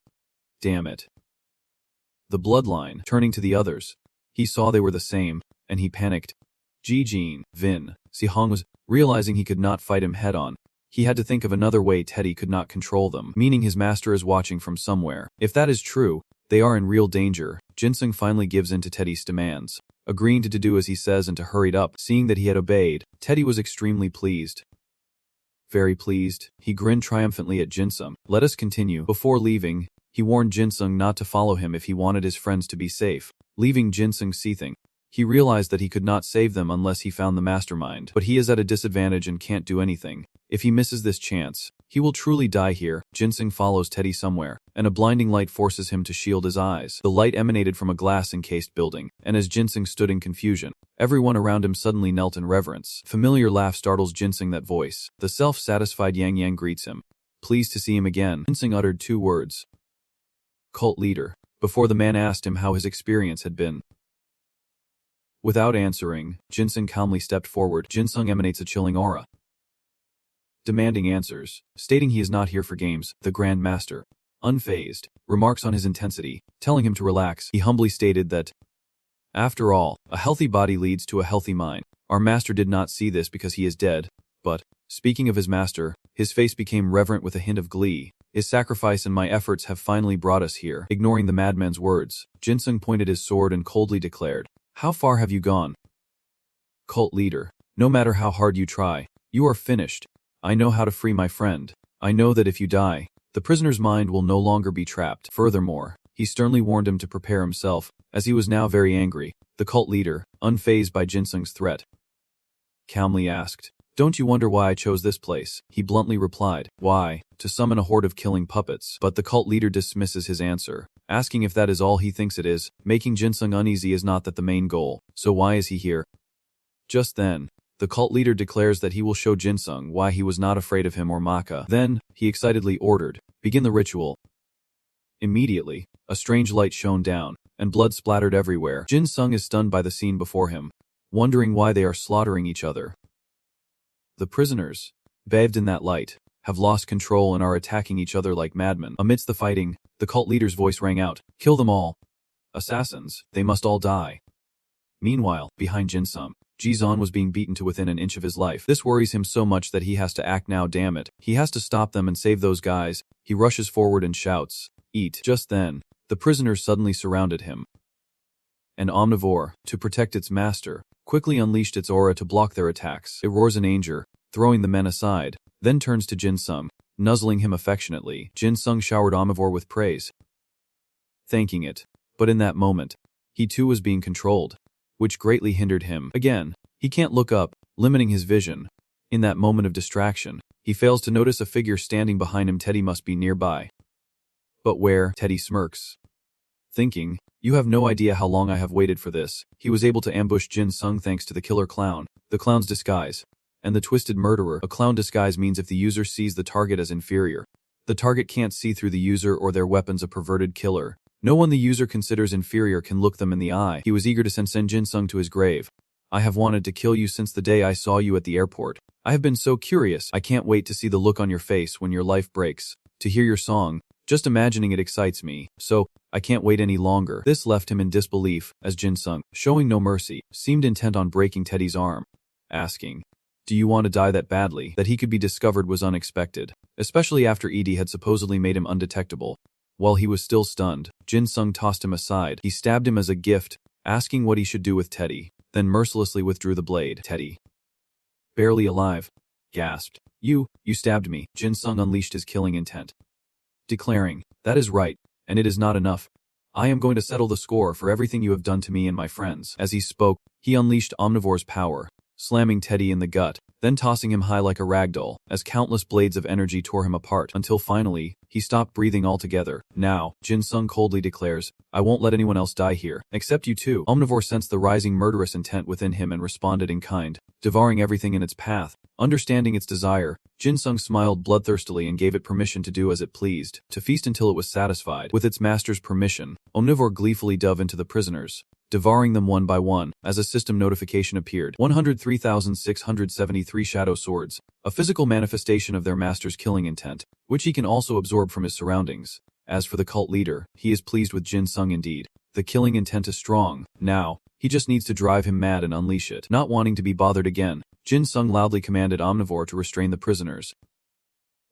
Damn it. The bloodline, turning to the others. He saw they were the same, and he panicked. Ji Jin, Vin, Si Hong was, realizing he could not fight him head-on. He had to think of another way Teddy could not control them, meaning his master is watching from somewhere. If that is true, they are in real danger. Jinsung finally gives in to Teddy's demands, agreeing to do as he says and to hurry up. Seeing that he had obeyed, Teddy was extremely pleased. Very pleased, he grinned triumphantly at Jinsung. "Let us continue." Before leaving, he warned Jinsung not to follow him if he wanted his friends to be safe, leaving Jinsung seething. He realized that he could not save them unless he found the mastermind, but he is at a disadvantage and can't do anything. If he misses this chance, he will truly die here. Jinsung follows Teddy somewhere, and a blinding light forces him to shield his eyes. The light emanated from a glass-encased building, and as Jinsung stood in confusion, everyone around him suddenly knelt in reverence. Familiar laugh startles Jinsung. That voice. The self-satisfied Yang Yang greets him. Pleased to see him again. Jinsung uttered 2 words. Cult leader, before the man asked him how his experience had been. Without answering, Jinsung calmly stepped forward. Jinsung emanates a chilling aura, demanding answers, stating he is not here for games. The Grand Master, unfazed, remarks on his intensity, telling him to relax. He humbly stated that, after all, a healthy body leads to a healthy mind. Our master did not see this because he is dead, but, speaking of his master, his face became reverent with a hint of glee. His sacrifice and my efforts have finally brought us here. Ignoring the madman's words, Jinsung pointed his sword and coldly declared, "How far have you gone? Cult leader, no matter how hard you try, you are finished. I know how to free my friend. I know that if you die, the prisoner's mind will no longer be trapped." Furthermore, he sternly warned him to prepare himself, as he was now very angry. The cult leader, unfazed by Jinsung's threat, calmly asked, "Don't you wonder why I chose this place?" He bluntly replied, "Why? To summon a horde of killing puppets." But the cult leader dismisses his answer, asking if that is all he thinks it is. Making Jinsung uneasy is not that the main goal, so why is he here? Just then, the cult leader declares that he will show Jinsung why he was not afraid of him or Maka. Then, he excitedly ordered, "Begin the ritual." Immediately, a strange light shone down, and blood splattered everywhere. Jinsung is stunned by the scene before him, wondering why they are slaughtering each other. The prisoners, bathed in that light, have lost control and are attacking each other like madmen. Amidst the fighting, the cult leader's voice rang out, "Kill them all. Assassins, they must all die." Meanwhile, behind Jinsung, Jizan was being beaten to within an inch of his life. This worries him so much that he has to act now. Damn it. He has to stop them and save those guys. He rushes forward and shouts, "Eat." Just then, the prisoners suddenly surrounded him. An omnivore, to protect its master, quickly unleashed its aura to block their attacks. It roars in anger, throwing the men aside, then turns to Jinsung, nuzzling him affectionately. Jinsung showered omnivore with praise, thanking it. But in that moment, he too was being controlled, which greatly hindered him. Again, he can't look up, limiting his vision. In that moment of distraction, he fails to notice a figure standing behind him. Teddy must be nearby. But where? Teddy smirks, thinking, "You have no idea how long I have waited for this." He was able to ambush Jinsung thanks to the killer clown, the clown's disguise, and the twisted murderer. A clown disguise means if the user sees the target as inferior, the target can't see through the user or their weapons. A perverted killer. No one the user considers inferior can look them in the eye. He was eager to send Jinsung to his grave. "I have wanted to kill you since the day I saw you at the airport. I have been so curious. I can't wait to see the look on your face when your life breaks. To hear your song. Just imagining it excites me. So, I can't wait any longer." This left him in disbelief, as Jinsung, showing no mercy, seemed intent on breaking Teddy's arm, asking, "Do you want to die that badly?" That he could be discovered was unexpected, especially after Edie had supposedly made him undetectable. While he was still stunned, Jinsung tossed him aside. He stabbed him as a gift, asking what he should do with Teddy, then mercilessly withdrew the blade. Teddy, barely alive, gasped, You stabbed me." Jinsung unleashed his killing intent, declaring, "That is right, and it is not enough. I am going to settle the score for everything you have done to me and my friends. As he spoke, he unleashed Omnivore's power, slamming Teddy in the gut, then tossing him high like a ragdoll, as countless blades of energy tore him apart, until finally, he stopped breathing altogether. Now, Jin Sung coldly declares, I won't let anyone else die here, except you too. Omnivore sensed the rising murderous intent within him and responded in kind, devouring everything in its path. Understanding its desire, Jin Sung smiled bloodthirstily and gave it permission to do as it pleased, to feast until it was satisfied. With its master's permission, Omnivore gleefully dove into the prisoners, devouring them one by one, as a system notification appeared. 103,673 shadow swords, a physical manifestation of their master's killing intent, which he can also absorb from his surroundings. As for the cult leader, he is pleased with Jin Sung indeed. The killing intent is strong. Now, he just needs to drive him mad and unleash it. Not wanting to be bothered again, Jin Sung loudly commanded Omnivore to restrain the prisoners.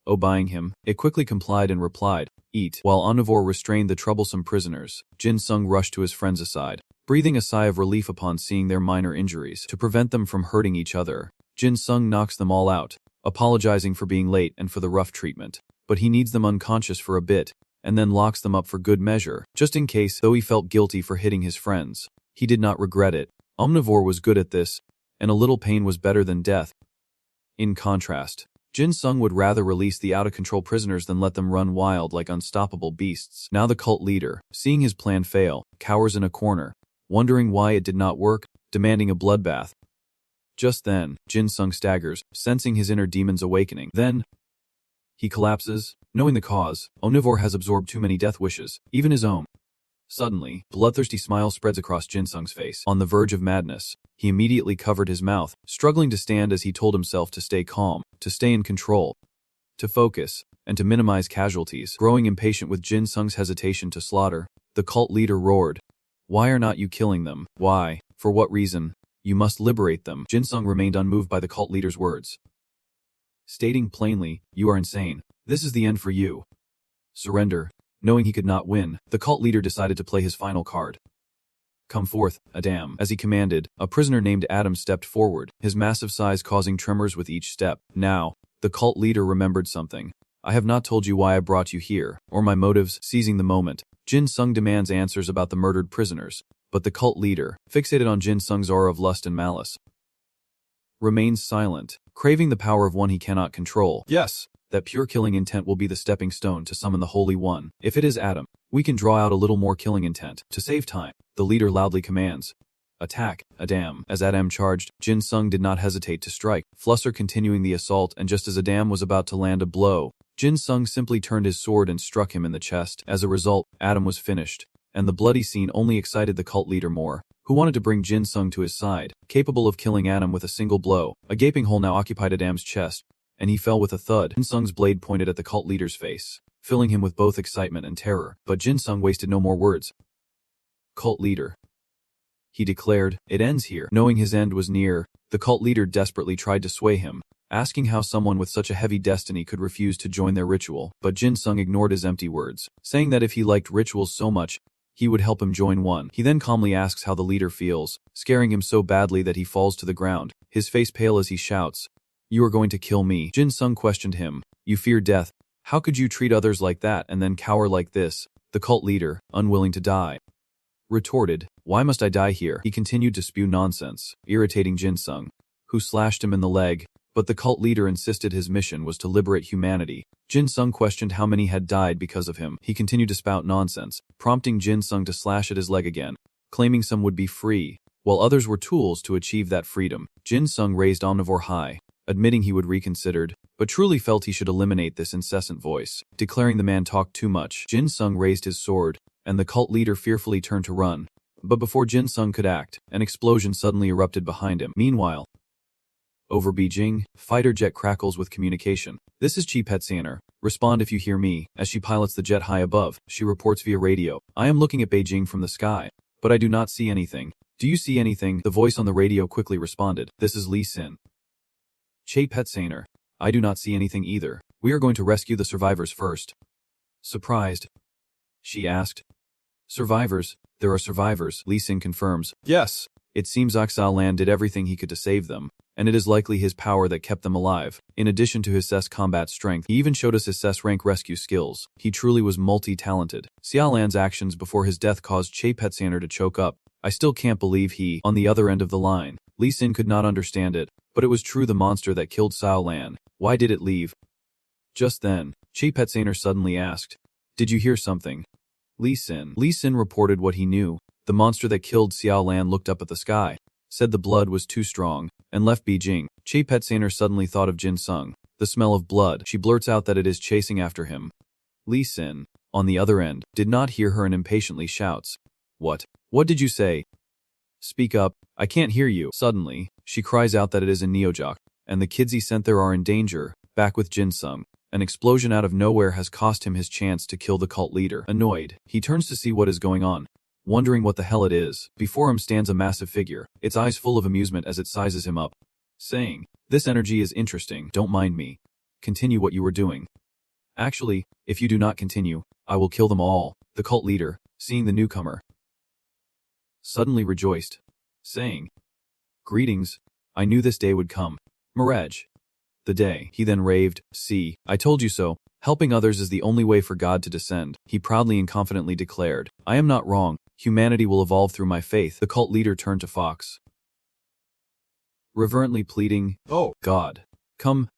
Obeying him, it quickly complied and replied, eat. While Omnivore restrained the troublesome prisoners, Jin Sung rushed to his friends' side, breathing a sigh of relief upon seeing their minor injuries. To prevent them from hurting each other, Jin Sung knocks them all out, apologizing for being late and for the rough treatment. But he needs them unconscious for a bit, and then locks them up for good measure, just in case. Though he felt guilty for hitting his friends, he did not regret it. Omnivore was good at this, and a little pain was better than death. In contrast, Jin Sung would rather release the out-of-control prisoners than let them run wild like unstoppable beasts. Now the cult leader, seeing his plan fail, cowers in a corner, wondering why it did not work, demanding a bloodbath. Just then, Jin Sung staggers, sensing his inner demons awakening. Then, he collapses, knowing the cause. Omnivore has absorbed too many death wishes, even his own. Suddenly, bloodthirsty smile spreads across Jin Sung's face. On the verge of madness, he immediately covered his mouth, struggling to stand as he told himself to stay calm, to stay in control, to focus, and to minimize casualties. Growing impatient with Jin Sung's hesitation to slaughter, the cult leader roared, Why are not you killing them? Why? For what reason? You must liberate them. Jin Sung remained unmoved by the cult leader's words, stating plainly, You are insane. This is the end for you. Surrender. Knowing he could not win, the cult leader decided to play his final card. Come forth, Adam. As he commanded, a prisoner named Adam stepped forward, his massive size causing tremors with each step. Now, the cult leader remembered something. I have not told you why I brought you here, or my motives. Seizing the moment, Jin Sung demands answers about the murdered prisoners, but the cult leader, fixated on Jin Sung's aura of lust and malice, remains silent, craving the power of one he cannot control. Yes, that pure killing intent will be the stepping stone to summon the Holy One. If it is Adam, we can draw out a little more killing intent. To save time, the leader loudly commands, Attack, Adam. As Adam charged, Jin Sung did not hesitate to strike, Flusser continuing the assault, and just as Adam was about to land a blow, Jin Sung simply turned his sword and struck him in the chest. As a result, Adam was finished, and the bloody scene only excited the cult leader more, who wanted to bring Jin Sung to his side, capable of killing Adam with a single blow. A gaping hole now occupied Adam's chest, and he fell with a thud. Jin Sung's blade pointed at the cult leader's face, filling him with both excitement and terror. But Jin Sung wasted no more words. Cult leader, he declared, it ends here. Knowing his end was near, the cult leader desperately tried to sway him, asking how someone with such a heavy destiny could refuse to join their ritual. But Jin Sung ignored his empty words, saying that if he liked rituals so much, he would help him join one. He then calmly asks how the leader feels, scaring him so badly that he falls to the ground, his face pale as he shouts, You are going to kill me. Jin Sung questioned him, You fear death. How could you treat others like that and then cower like this? The cult leader, unwilling to die, retorted, Why must I die here? He continued to spew nonsense, irritating Jin Sung, who slashed him in the leg, but the cult leader insisted his mission was to liberate humanity. Jin Sung questioned how many had died because of him. He continued to spout nonsense, prompting Jin Sung to slash at his leg again, claiming some would be free, while others were tools to achieve that freedom. Jin Sung raised Omnivore high, admitting he would reconsidered, but truly felt he should eliminate this incessant voice, declaring the man talked too much. Jin Sung raised his sword, and the cult leader fearfully turned to run. But before Jin Sung could act, an explosion suddenly erupted behind him. Meanwhile, over Beijing, fighter jet crackles with communication. This is Chi Petsaner. Respond if you hear me. As she pilots the jet high above, she reports via radio. I am looking at Beijing from the sky, but I do not see anything. Do you see anything? The voice on the radio quickly responded. This is Lee Sin. Chi Petsaner. I do not see anything either. We are going to rescue the survivors first. Surprised, she asked. Survivors? There are survivors, Lee Sin confirms. Yes. It seems Oxal Land did everything he could to save them. and it is likely his power that kept them alive. In addition to his SS combat strength, he even showed us his SS-Rank rescue skills. He truly was multi-talented. Xiaolan's actions before his death caused Chapetsaner to choke up. I still can't believe he, on the other end of the line. Li Xin could not understand it, but it was true the monster that killed Xiaolan. Why did it leave? Just then, Chapetsaner suddenly asked, "Did you hear something?" Li Xin reported what he knew. The monster that killed Xiaolan looked up at the sky, said the blood was too strong, and left Beijing. Chapetsaner suddenly thought of Jin Sung. The smell of blood. She blurts out that it is chasing after him. Li Xin, on the other end, did not hear her and impatiently shouts, "What? What did you say? Speak up, I can't hear you." Suddenly, she cries out that it is a Neojok, and the kids he sent there are in danger. Back with Jin Sung. An explosion out of nowhere has cost him his chance to kill the cult leader. Annoyed, he turns to see what is going on. Wondering what the hell it is, before him stands a massive figure, its eyes full of amusement as it sizes him up, saying, "This energy is interesting, don't mind me. Continue what you were doing. Actually, if you do not continue, I will kill them all." The cult leader, seeing the newcomer, suddenly rejoiced, saying, "Greetings, I knew this day would come. Mirage. The day." He then raved, "See, I told you so. Helping others is the only way for God to descend." He proudly and confidently declared, "I am not wrong. Humanity will evolve through my faith." The cult leader turned to Fox, reverently pleading, "Oh, God. Come,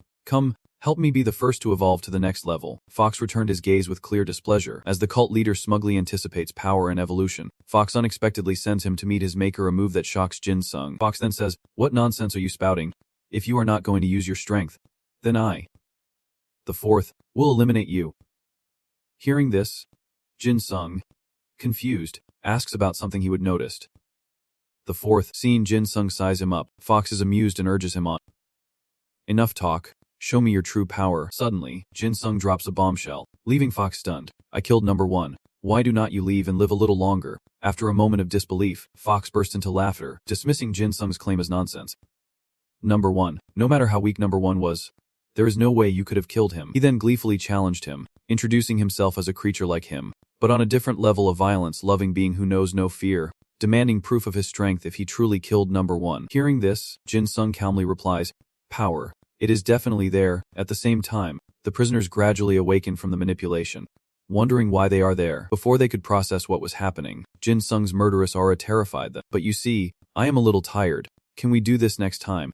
help me be the first to evolve to the next level." Fox returned his gaze with clear displeasure. As the cult leader smugly anticipates power and evolution, Fox unexpectedly sends him to meet his maker, a move that shocks Jin Sung. Fox then says, "What nonsense are you spouting? If you are not going to use your strength, then I, the fourth, will eliminate you." Hearing this, Jin Sung, confused, asks about something he would noticed. The fourth, seeing Jin Sung size him up, Fox is amused and urges him on. "Enough talk. Show me your true power." Suddenly, Jin Sung drops a bombshell, leaving Fox stunned. "I killed number one. Why do not you leave and live a little longer?" After a moment of disbelief, Fox burst into laughter, dismissing Jin Sung's claim as nonsense. "Number one, no matter how weak number one was, there is no way you could have killed him." He then gleefully challenged him, introducing himself as a creature like him, but on a different level of violence-loving being who knows no fear, demanding proof of his strength if he truly killed number one. Hearing this, Jin Sung calmly replies, "Power. It is definitely there." At the same time, the prisoners gradually awaken from the manipulation, wondering why they are there. Before they could process what was happening, Jin Sung's murderous aura terrified them. "But you see, I am a little tired. Can we do this next time?"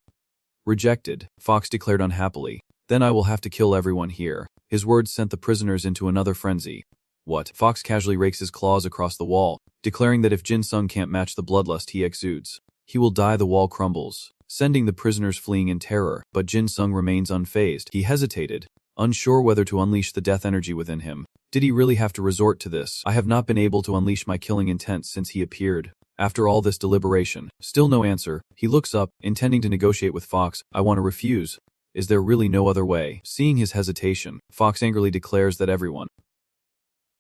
Rejected, Fox declared unhappily, "Then I will have to kill everyone here." His words sent the prisoners into another frenzy. "What?" Fox casually rakes his claws across the wall, declaring that if Jin Sung can't match the bloodlust he exudes, he will die. The wall crumbles, sending the prisoners fleeing in terror, but Jin Sung remains unfazed. He hesitated, unsure whether to unleash the death energy within him. Did he really have to resort to this? "I have not been able to unleash my killing intent since he appeared." After all this deliberation, still no answer, he looks up, intending to negotiate with Fox. "I want to refuse. Is there really no other way?" Seeing his hesitation, Fox angrily declares that everyone,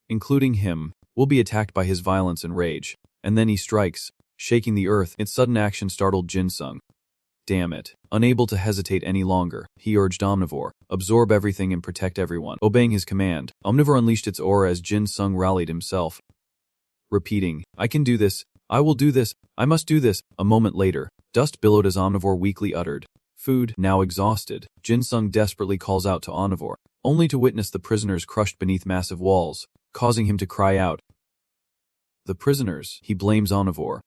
including him, will be attacked by his violence and rage, and then he strikes, shaking the earth. Its sudden action startled Jin Sung. Damn it. Unable to hesitate any longer, he urged Omnivore, absorb everything and protect everyone. Obeying his command, Omnivore unleashed its aura as Jin Sung rallied himself, repeating, "I can do this. I will do this. I must do this." A moment later, dust billowed as Omnivore weakly uttered, "Food." Now exhausted, Jin Sung desperately calls out to Omnivore, only to witness the prisoners crushed beneath massive walls, causing him to cry out. The prisoners, he blames Omnivore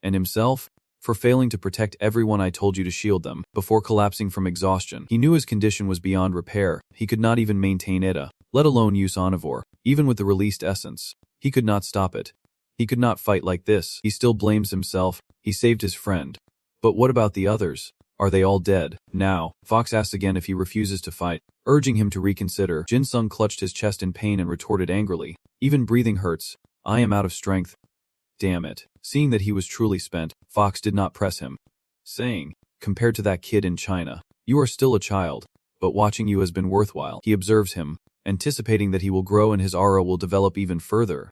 and himself for failing to protect everyone. "I told you to shield them." Before collapsing from exhaustion, he knew his condition was beyond repair. He could not even maintain Ida, let alone use Omnivore. Even with the released essence, he could not stop it. He could not fight like this. He still blames himself. He saved his friend. But what about the others? Are they all dead? Now, Fox asks again if he refuses to fight, urging him to reconsider. Jin Sung clutched his chest in pain and retorted angrily, "Even breathing hurts. I am out of strength." Damn it. Seeing that he was truly spent, Fox did not press him, saying, "Compared to that kid in China, you are still a child, but watching you has been worthwhile." He observes him, anticipating that he will grow and his aura will develop even further.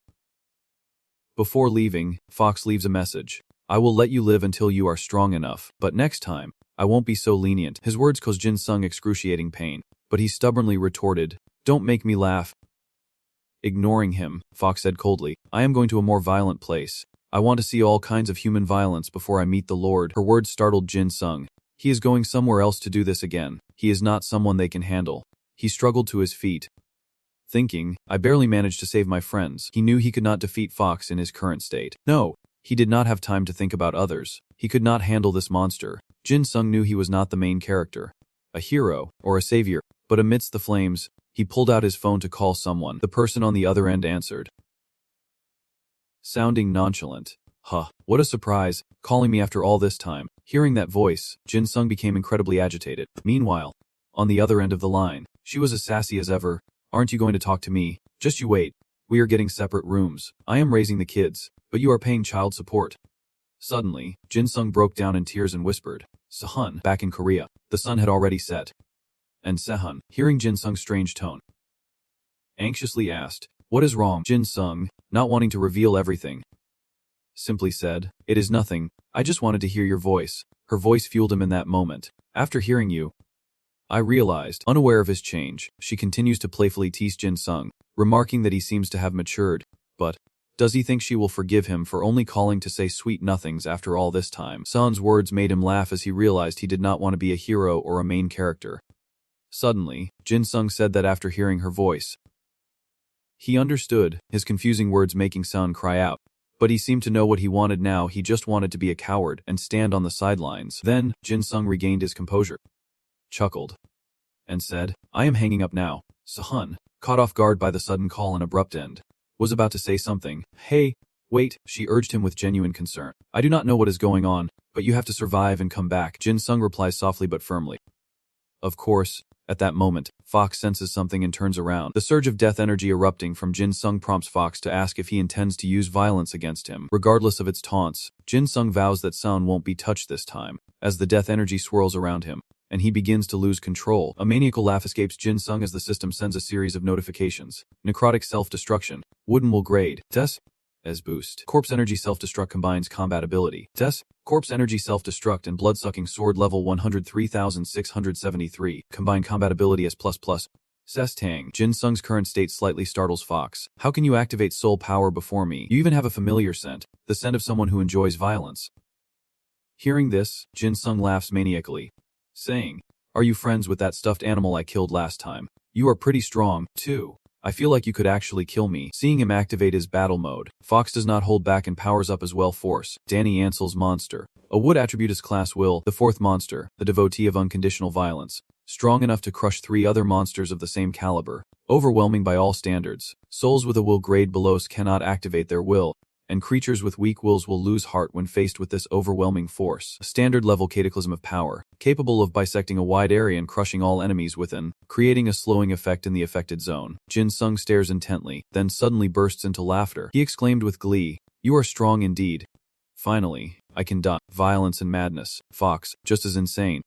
Before leaving, Fox leaves a message. "I will let you live until you are strong enough, but next time, I won't be so lenient." His words caused Jin Sung excruciating pain, but he stubbornly retorted, "Don't make me laugh." Ignoring him, Fox said coldly, "I am going to a more violent place. I want to see all kinds of human violence before I meet the Lord." Her words startled Jin Sung. He is going somewhere else to do this again. He is not someone they can handle. He struggled to his feet, thinking, I barely managed to save my friends. He knew he could not defeat Fox in his current state. No, he did not have time to think about others. He could not handle this monster. Jin Sung knew he was not the main character, a hero, or a savior, but amidst the flames, he pulled out his phone to call someone. The person on the other end answered, sounding nonchalant. Huh, what a surprise, calling me after all this time. Hearing that voice, Jin Sung became incredibly agitated. Meanwhile, on the other end of the line, she was as sassy as ever. Aren't you going to talk to me? Just you wait. We are getting separate rooms. I am raising the kids, but you are paying child support. Suddenly, Jin Sung broke down in tears and whispered, Sehun, back in Korea. The sun had already set. And Sehun, hearing Jin Sung's strange tone, anxiously asked, what is wrong? Jin Sung, not wanting to reveal everything, simply said, it is nothing, I just wanted to hear your voice. Her voice fueled him in that moment. After hearing you, I realized, unaware of his change, she continues to playfully tease Jin Sung, remarking that he seems to have matured, but does he think she will forgive him for only calling to say sweet nothings after all this time? Sun's words made him laugh as he realized he did not want to be a hero or a main character. Suddenly, Jin Sung said that after hearing her voice, he understood, his confusing words making Sun cry out. But he seemed to know what he wanted now. He just wanted to be a coward and stand on the sidelines. Then, Jin Sung regained his composure, chuckled, and said, I am hanging up now. Sehun, caught off guard by the sudden call and abrupt end, was about to say something. Hey, wait, she urged him with genuine concern. I do not know what is going on, but you have to survive and come back. Jin Sung replies softly but firmly. Of course. At that moment, Fox senses something and turns around. The surge of death energy erupting from Jin Sung prompts Fox to ask if he intends to use violence against him. Regardless of its taunts, Jin Sung vows that Sun won't be touched this time, as the death energy swirls around him, and he begins to lose control. A maniacal laugh escapes Jin Sung as the system sends a series of notifications. Necrotic self-destruction. Wooden will grade. Des. As boost. Corpse energy self-destruct combines combat ability. Des. Corpse energy self-destruct and blood-sucking sword level 103,673. Combine combat ability as ++. Ses Tang. Jin Sung's current state slightly startles Fox. How can you activate soul power before me? You even have a familiar scent. The scent of someone who enjoys violence. Hearing this, Jin Sung laughs maniacally, saying, are you friends with that stuffed animal I killed last time? You are pretty strong, too. I feel like you could actually kill me. Seeing him activate his battle mode, Fox does not hold back and powers up his well force. Danny Ansel's monster. A wood attribute is class will, the fourth monster, the devotee of unconditional violence. Strong enough to crush 3 other monsters of the same caliber. Overwhelming by all standards. Souls with a will grade below cannot activate their will, and creatures with weak wills will lose heart when faced with this overwhelming force. A standard level cataclysm of power, capable of bisecting a wide area and crushing all enemies within, creating a slowing effect in the affected zone. Jin Sung stares intently, then suddenly bursts into laughter. He exclaimed with glee, you are strong indeed. Finally, I can die. Violence and madness. Fox, just as insane,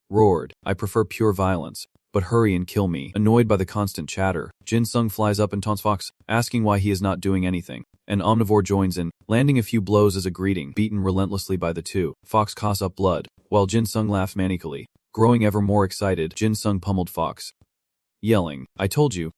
roared, I prefer pure violence. But hurry and kill me. Annoyed by the constant chatter, Jin Sung flies up and taunts Fox, asking why he is not doing anything. An omnivore joins in, landing a few blows as a greeting. Beaten relentlessly by the two, Fox coughs up blood, while Jin Sung laughs manically. Growing ever more excited, Jin Sung pummeled Fox, yelling, I told you.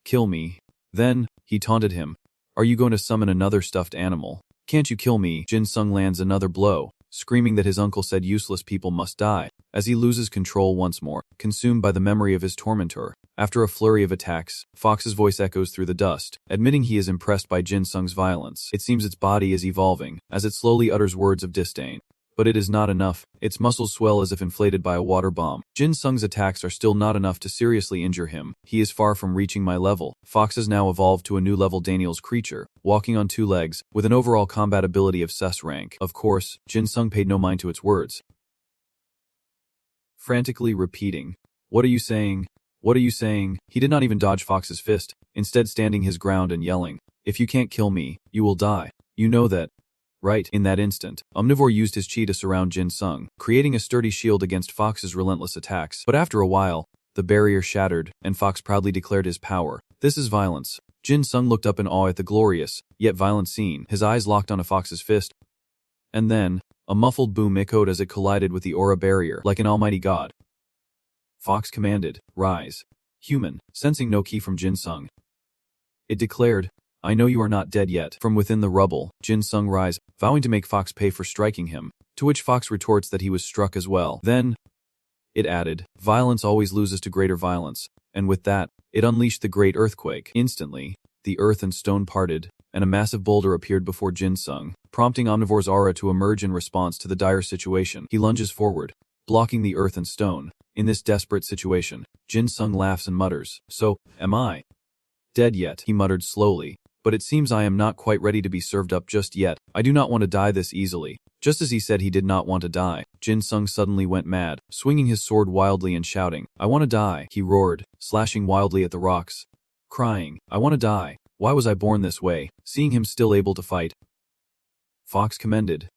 Kill me. Then, he taunted him. Are you going to summon another stuffed animal? Can't you kill me? Jin Sung lands another blow, screaming that his uncle said useless people must die, as he loses control once more, consumed by the memory of his tormentor. After a flurry of attacks, Fox's voice echoes through the dust, admitting he is impressed by Jin Sung's violence. It seems its body is evolving, as it slowly utters words of disdain. But it is not enough. Its muscles swell as if inflated by a water bomb. Jin Sung's attacks are still not enough to seriously injure him. He is far from reaching my level. Fox has now evolved to a new level Daniel's creature, walking on 2 legs, with an overall combat ability of SSS-Rank. Of course, Jin Sung paid no mind to its words, frantically repeating, what are you saying? What are you saying? He did not even dodge Fox's fist, instead standing his ground and yelling, if you can't kill me, you will die. You know that. Right. In that instant, Omnivore used his chi to surround Jin Sung, creating a sturdy shield against Fox's relentless attacks. But after a while, the barrier shattered, and Fox proudly declared his power. This is violence. Jin Sung looked up in awe at the glorious, yet violent scene, his eyes locked on a Fox's fist. And then, a muffled boom echoed as it collided with the aura barrier, like an almighty god. Fox commanded, rise. Human, sensing no ki from Jin Sung, it declared, I know you are not dead yet. From within the rubble, Jin Sung rise, vowing to make Fox pay for striking him, to which Fox retorts that he was struck as well. Then, it added, violence always loses to greater violence, and with that, it unleashed the great earthquake. Instantly, the earth and stone parted, and a massive boulder appeared before Jin Sung, prompting Omnivore's aura to emerge in response to the dire situation. He lunges forward, blocking the earth and stone. In this desperate situation, Jin Sung laughs and mutters, "So, am I dead yet?" He muttered slowly, "But it seems I am not quite ready to be served up just yet. I do not want to die this easily." Just as he said he did not want to die, Jin Sung suddenly went mad, swinging his sword wildly and shouting, "I want to die!" He roared, slashing wildly at the rocks, crying, "I want to die! Why was I born this way?" Seeing him still able to fight, Fox commended,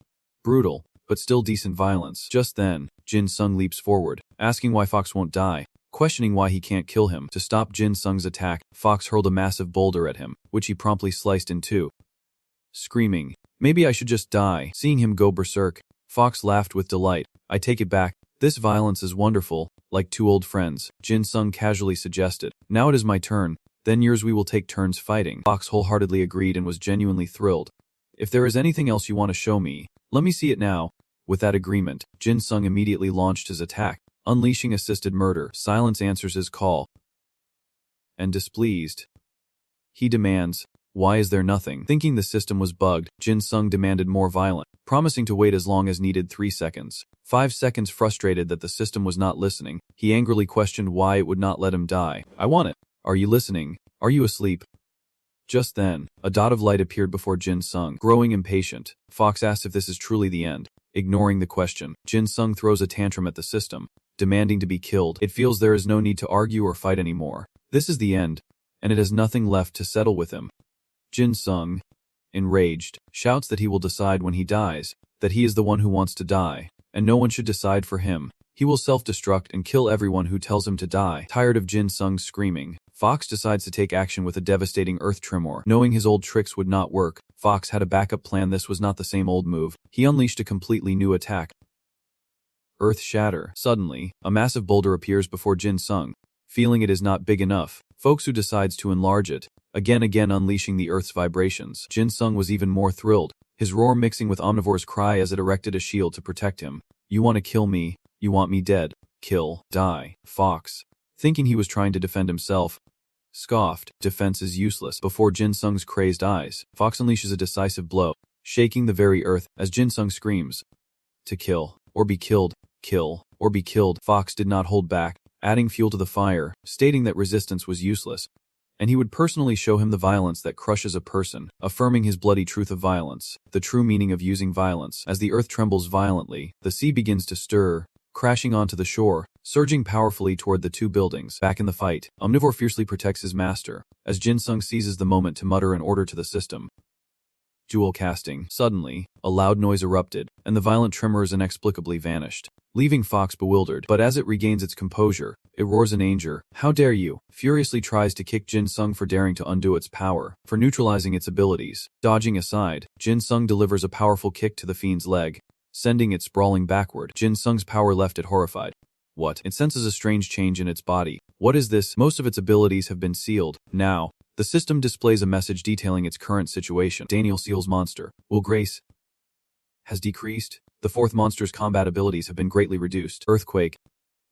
"Brutal, but still decent violence." Just then, Jin Sung leaps forward, asking why Fox won't die, questioning why he can't kill him. To stop Jin Sung's attack, Fox hurled a massive boulder at him, which he promptly sliced in two. Screaming, "Maybe I should just die." Seeing him go berserk, Fox laughed with delight. "I take it back. This violence is wonderful, like two old friends," Jin Sung casually suggested. "Now it is my turn, then yours. We will take turns fighting." Fox wholeheartedly agreed and was genuinely thrilled. "If there is anything else you want to show me, let me see it now." With that agreement, Jin Sung immediately launched his attack, unleashing assisted murder. Silence answers his call. And displeased, he demands, "Why is there nothing?" Thinking the system was bugged, Jin Sung demanded more violence, promising to wait as long as needed. 3 seconds. 5 seconds. Frustrated that the system was not listening, he angrily questioned why it would not let him die. "I want it. Are you listening? Are you asleep?" Just then, a dot of light appeared before Jin Sung. Growing impatient, Fox asked if this is truly the end. Ignoring the question, Jin Sung throws a tantrum at the system, demanding to be killed. It feels there is no need to argue or fight anymore. This is the end, and it has nothing left to settle with him. Jin Sung, enraged, shouts that he will decide when he dies, that he is the one who wants to die, and no one should decide for him. He will self-destruct and kill everyone who tells him to die. Tired of Jin Sung's screaming, Fox decides to take action with a devastating earth tremor. Knowing his old tricks would not work, Fox had a backup plan. This was not the same old move. He unleashed a completely new attack. Earth shatter. Suddenly, a massive boulder appears before Jin Sung. Feeling it is not big enough, Foxu decides to enlarge it, again unleashing the earth's vibrations. Jin Sung was even more thrilled, his roar mixing with Omnivore's cry as it erected a shield to protect him. "You want to kill me? You want me dead? Kill, die." Fox, thinking he was trying to defend himself, scoffed. Defense is useless. Before Jin Sung's crazed eyes, Fox unleashes a decisive blow, shaking the very earth as Jin Sung screams, "To kill, or be killed, kill, or be killed." Fox did not hold back, adding fuel to the fire, stating that resistance was useless, and he would personally show him the violence that crushes a person, affirming his bloody truth of violence, the true meaning of using violence. As the earth trembles violently, the sea begins to stir, crashing onto the shore, surging powerfully toward the two buildings. Back in the fight, Omnivore fiercely protects his master, as Jin Sung seizes the moment to mutter an order to the system. Dual casting. Suddenly, a loud noise erupted, and the violent tremors inexplicably vanished, leaving Fox bewildered. But as it regains its composure, it roars in anger. "How dare you!" Furiously tries to kick Jin Sung for daring to undo its power, for neutralizing its abilities. Dodging aside, Jin Sung delivers a powerful kick to the fiend's leg, sending it sprawling backward. Jin Sung's power left it horrified. What? It senses a strange change in its body. What is this? Most of its abilities have been sealed. Now, the system displays a message detailing its current situation. Daniel Seal's monster, Will Grace, has decreased. The fourth monster's combat abilities have been greatly reduced. Earthquake,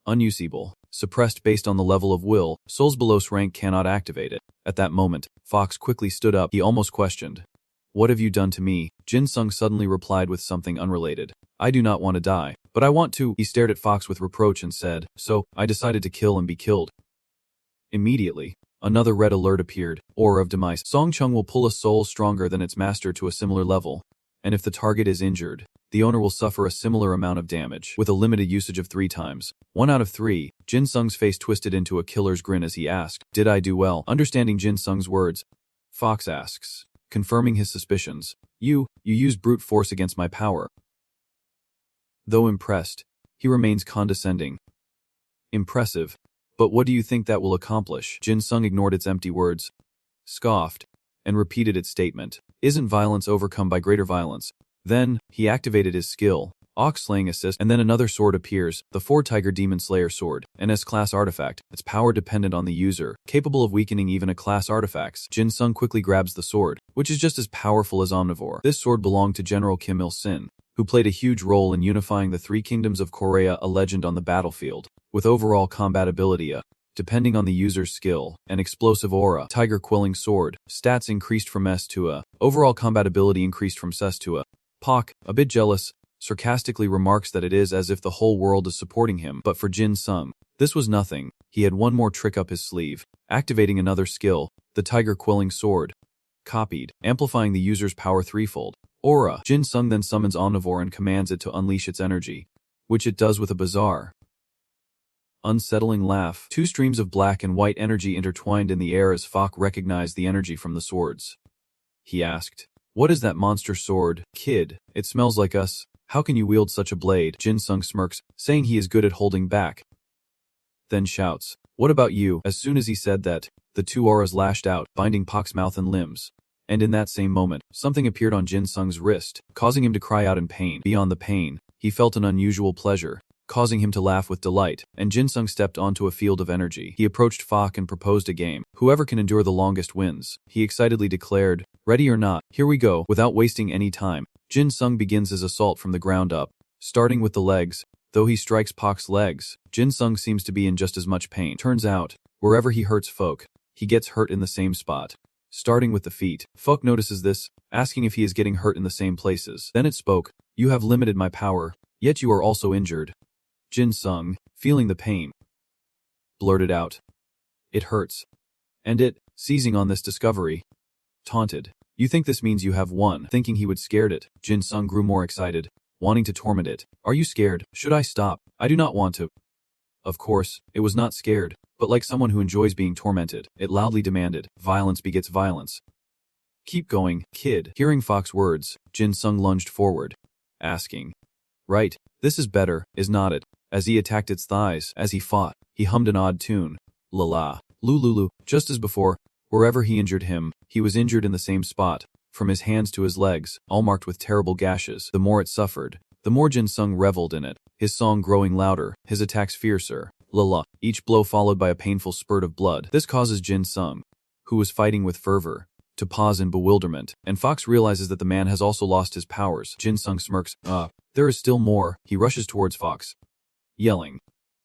unusable, suppressed based on the level of will. Souls below rank cannot activate it. At that moment, Fox quickly stood up. He almost questioned, "What have you done to me?" Jin Sung suddenly replied with something unrelated. "I do not want to die, but I want to." He stared at Fox with reproach and said, "So, I decided to kill and be killed." Immediately, another red alert appeared. Aura of Demise. Song Chung will pull a soul stronger than its master to a similar level, and if the target is injured, the owner will suffer a similar amount of damage, with a limited usage of 3 times. 1 out of 3. Jin Sung's face twisted into a killer's grin as he asked, "Did I do well?" Understanding Jin Sung's words, Fox asks, confirming his suspicions, You used brute force against my power." Though impressed, he remains condescending. "Impressive. But what do you think that will accomplish?" Jin Sung ignored its empty words, scoffed, and repeated its statement. "Isn't violence overcome by greater violence?" Then, he activated his skill, Ox slaying assist, and then another sword appears, the 4-Tiger Demon Slayer sword, an S-class artifact, its power dependent on the user, capable of weakening even a class artifacts. Jin Sung quickly grabs the sword, which is just as powerful as Omnivore. This sword belonged to General Kim Il-sin, who played a huge role in unifying the 3 kingdoms of Korea, a legend on the battlefield, with overall combat ability, depending on the user's skill, an explosive aura, Tiger Quelling Sword, stats increased from S to A, overall combat ability increased from S to A. Pak, a bit jealous, sarcastically remarks that it is as if the whole world is supporting him, but for Jin Sung, this was nothing. He had one more trick up his sleeve, activating another skill, the Tiger Quelling Sword, copied, amplifying the user's power threefold. Aura. Jin Sung then summons Omnivore and commands it to unleash its energy, which it does with a bizarre, unsettling laugh. 2 streams of black and white energy intertwined in the air as Fok recognized the energy from the swords. He asked, "What is that monster sword, kid? It smells like us. How can you wield such a blade?" Jin Sung smirks, saying he is good at holding back. Then shouts, "What about you?" As soon as he said that, the 2 auras lashed out, binding Pak's mouth and limbs. And in that same moment, something appeared on Jin Sung's wrist, causing him to cry out in pain. Beyond the pain, he felt an unusual pleasure, causing him to laugh with delight, and Jin Sung stepped onto a field of energy. He approached Fok and proposed a game. Whoever can endure the longest wins. He excitedly declared, "Ready or not, here we go." Without wasting any time, Jin Sung begins his assault from the ground up, starting with the legs. Though he strikes Pak's legs, Jin Sung seems to be in just as much pain. Turns out, wherever he hurts folk, he gets hurt in the same spot. Starting with the feet, Fok notices this, asking if he is getting hurt in the same places. Then it spoke, "You have limited my power, yet you are also injured." Jin Sung, feeling the pain, blurted out, "It hurts." And it, seizing on this discovery, taunted, "You think this means you have won?" Thinking he would scared it, Jin Sung grew more excited, wanting to torment it. "Are you scared? Should I stop? I do not want to." Of course, it was not scared, but like someone who enjoys being tormented, it loudly demanded, "Violence begets violence. Keep going, kid." Hearing Fok's words, Jin Sung lunged forward, asking, "Right, this is better, is not it?" As he attacked its thighs, as he fought, he hummed an odd tune. La la, lululu. Just as before, wherever he injured him, he was injured in the same spot, from his hands to his legs, all marked with terrible gashes. The more it suffered, the more Jin Sung reveled in it, his song growing louder, his attacks fiercer. La la, each blow followed by a painful spurt of blood. This causes Jin Sung, who was fighting with fervor, to pause in bewilderment, and Fox realizes that the man has also lost his powers. Jin Sung smirks, there is still more." He rushes towards Fox, yelling,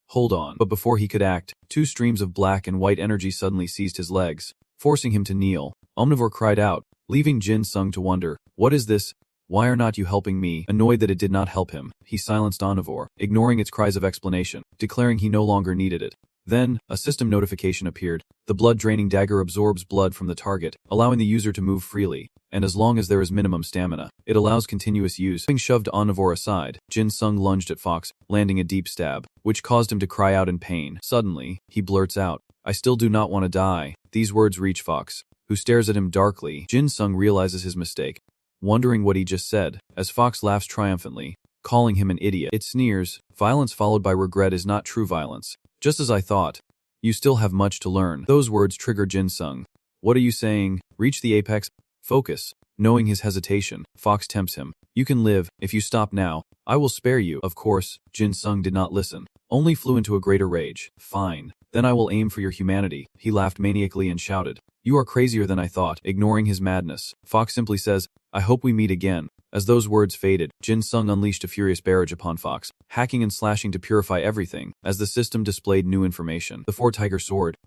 "Hold on." But before he could act, 2 streams of black and white energy suddenly seized his legs, forcing him to kneel. Omnivore cried out, leaving Jin Sung to wonder, "What is this? Why are not you helping me?" Annoyed that it did not help him, he silenced Omnivore, ignoring its cries of explanation, declaring he no longer needed it. Then, a system notification appeared. The blood-draining dagger absorbs blood from the target, allowing the user to move freely, and as long as there is minimum stamina, it allows continuous use. Having shoved Omnivore aside, Jin Sung lunged at Fox, landing a deep stab, which caused him to cry out in pain. Suddenly, he blurts out, "I still do not want to die." These words reach Fox, who stares at him darkly. Jin Sung realizes his mistake, wondering what he just said, as Fox laughs triumphantly, calling him an idiot. It sneers, "Violence followed by regret is not true violence. Just as I thought. You still have much to learn." Those words trigger Jin Sung. "What are you saying? Reach the apex? Focus." Knowing his hesitation, Fox tempts him. "You can live, if you stop now. I will spare you." Of course, Jin Sung did not listen, only flew into a greater rage. "Fine. Then I will aim for your humanity." He laughed maniacally and shouted, "You are crazier than I thought." Ignoring his madness, Fox simply says, "I hope we meet again." As those words faded, Jin Sung unleashed a furious barrage upon Fox, hacking and slashing to purify everything, as the system displayed new information. The 4-Tiger Sword.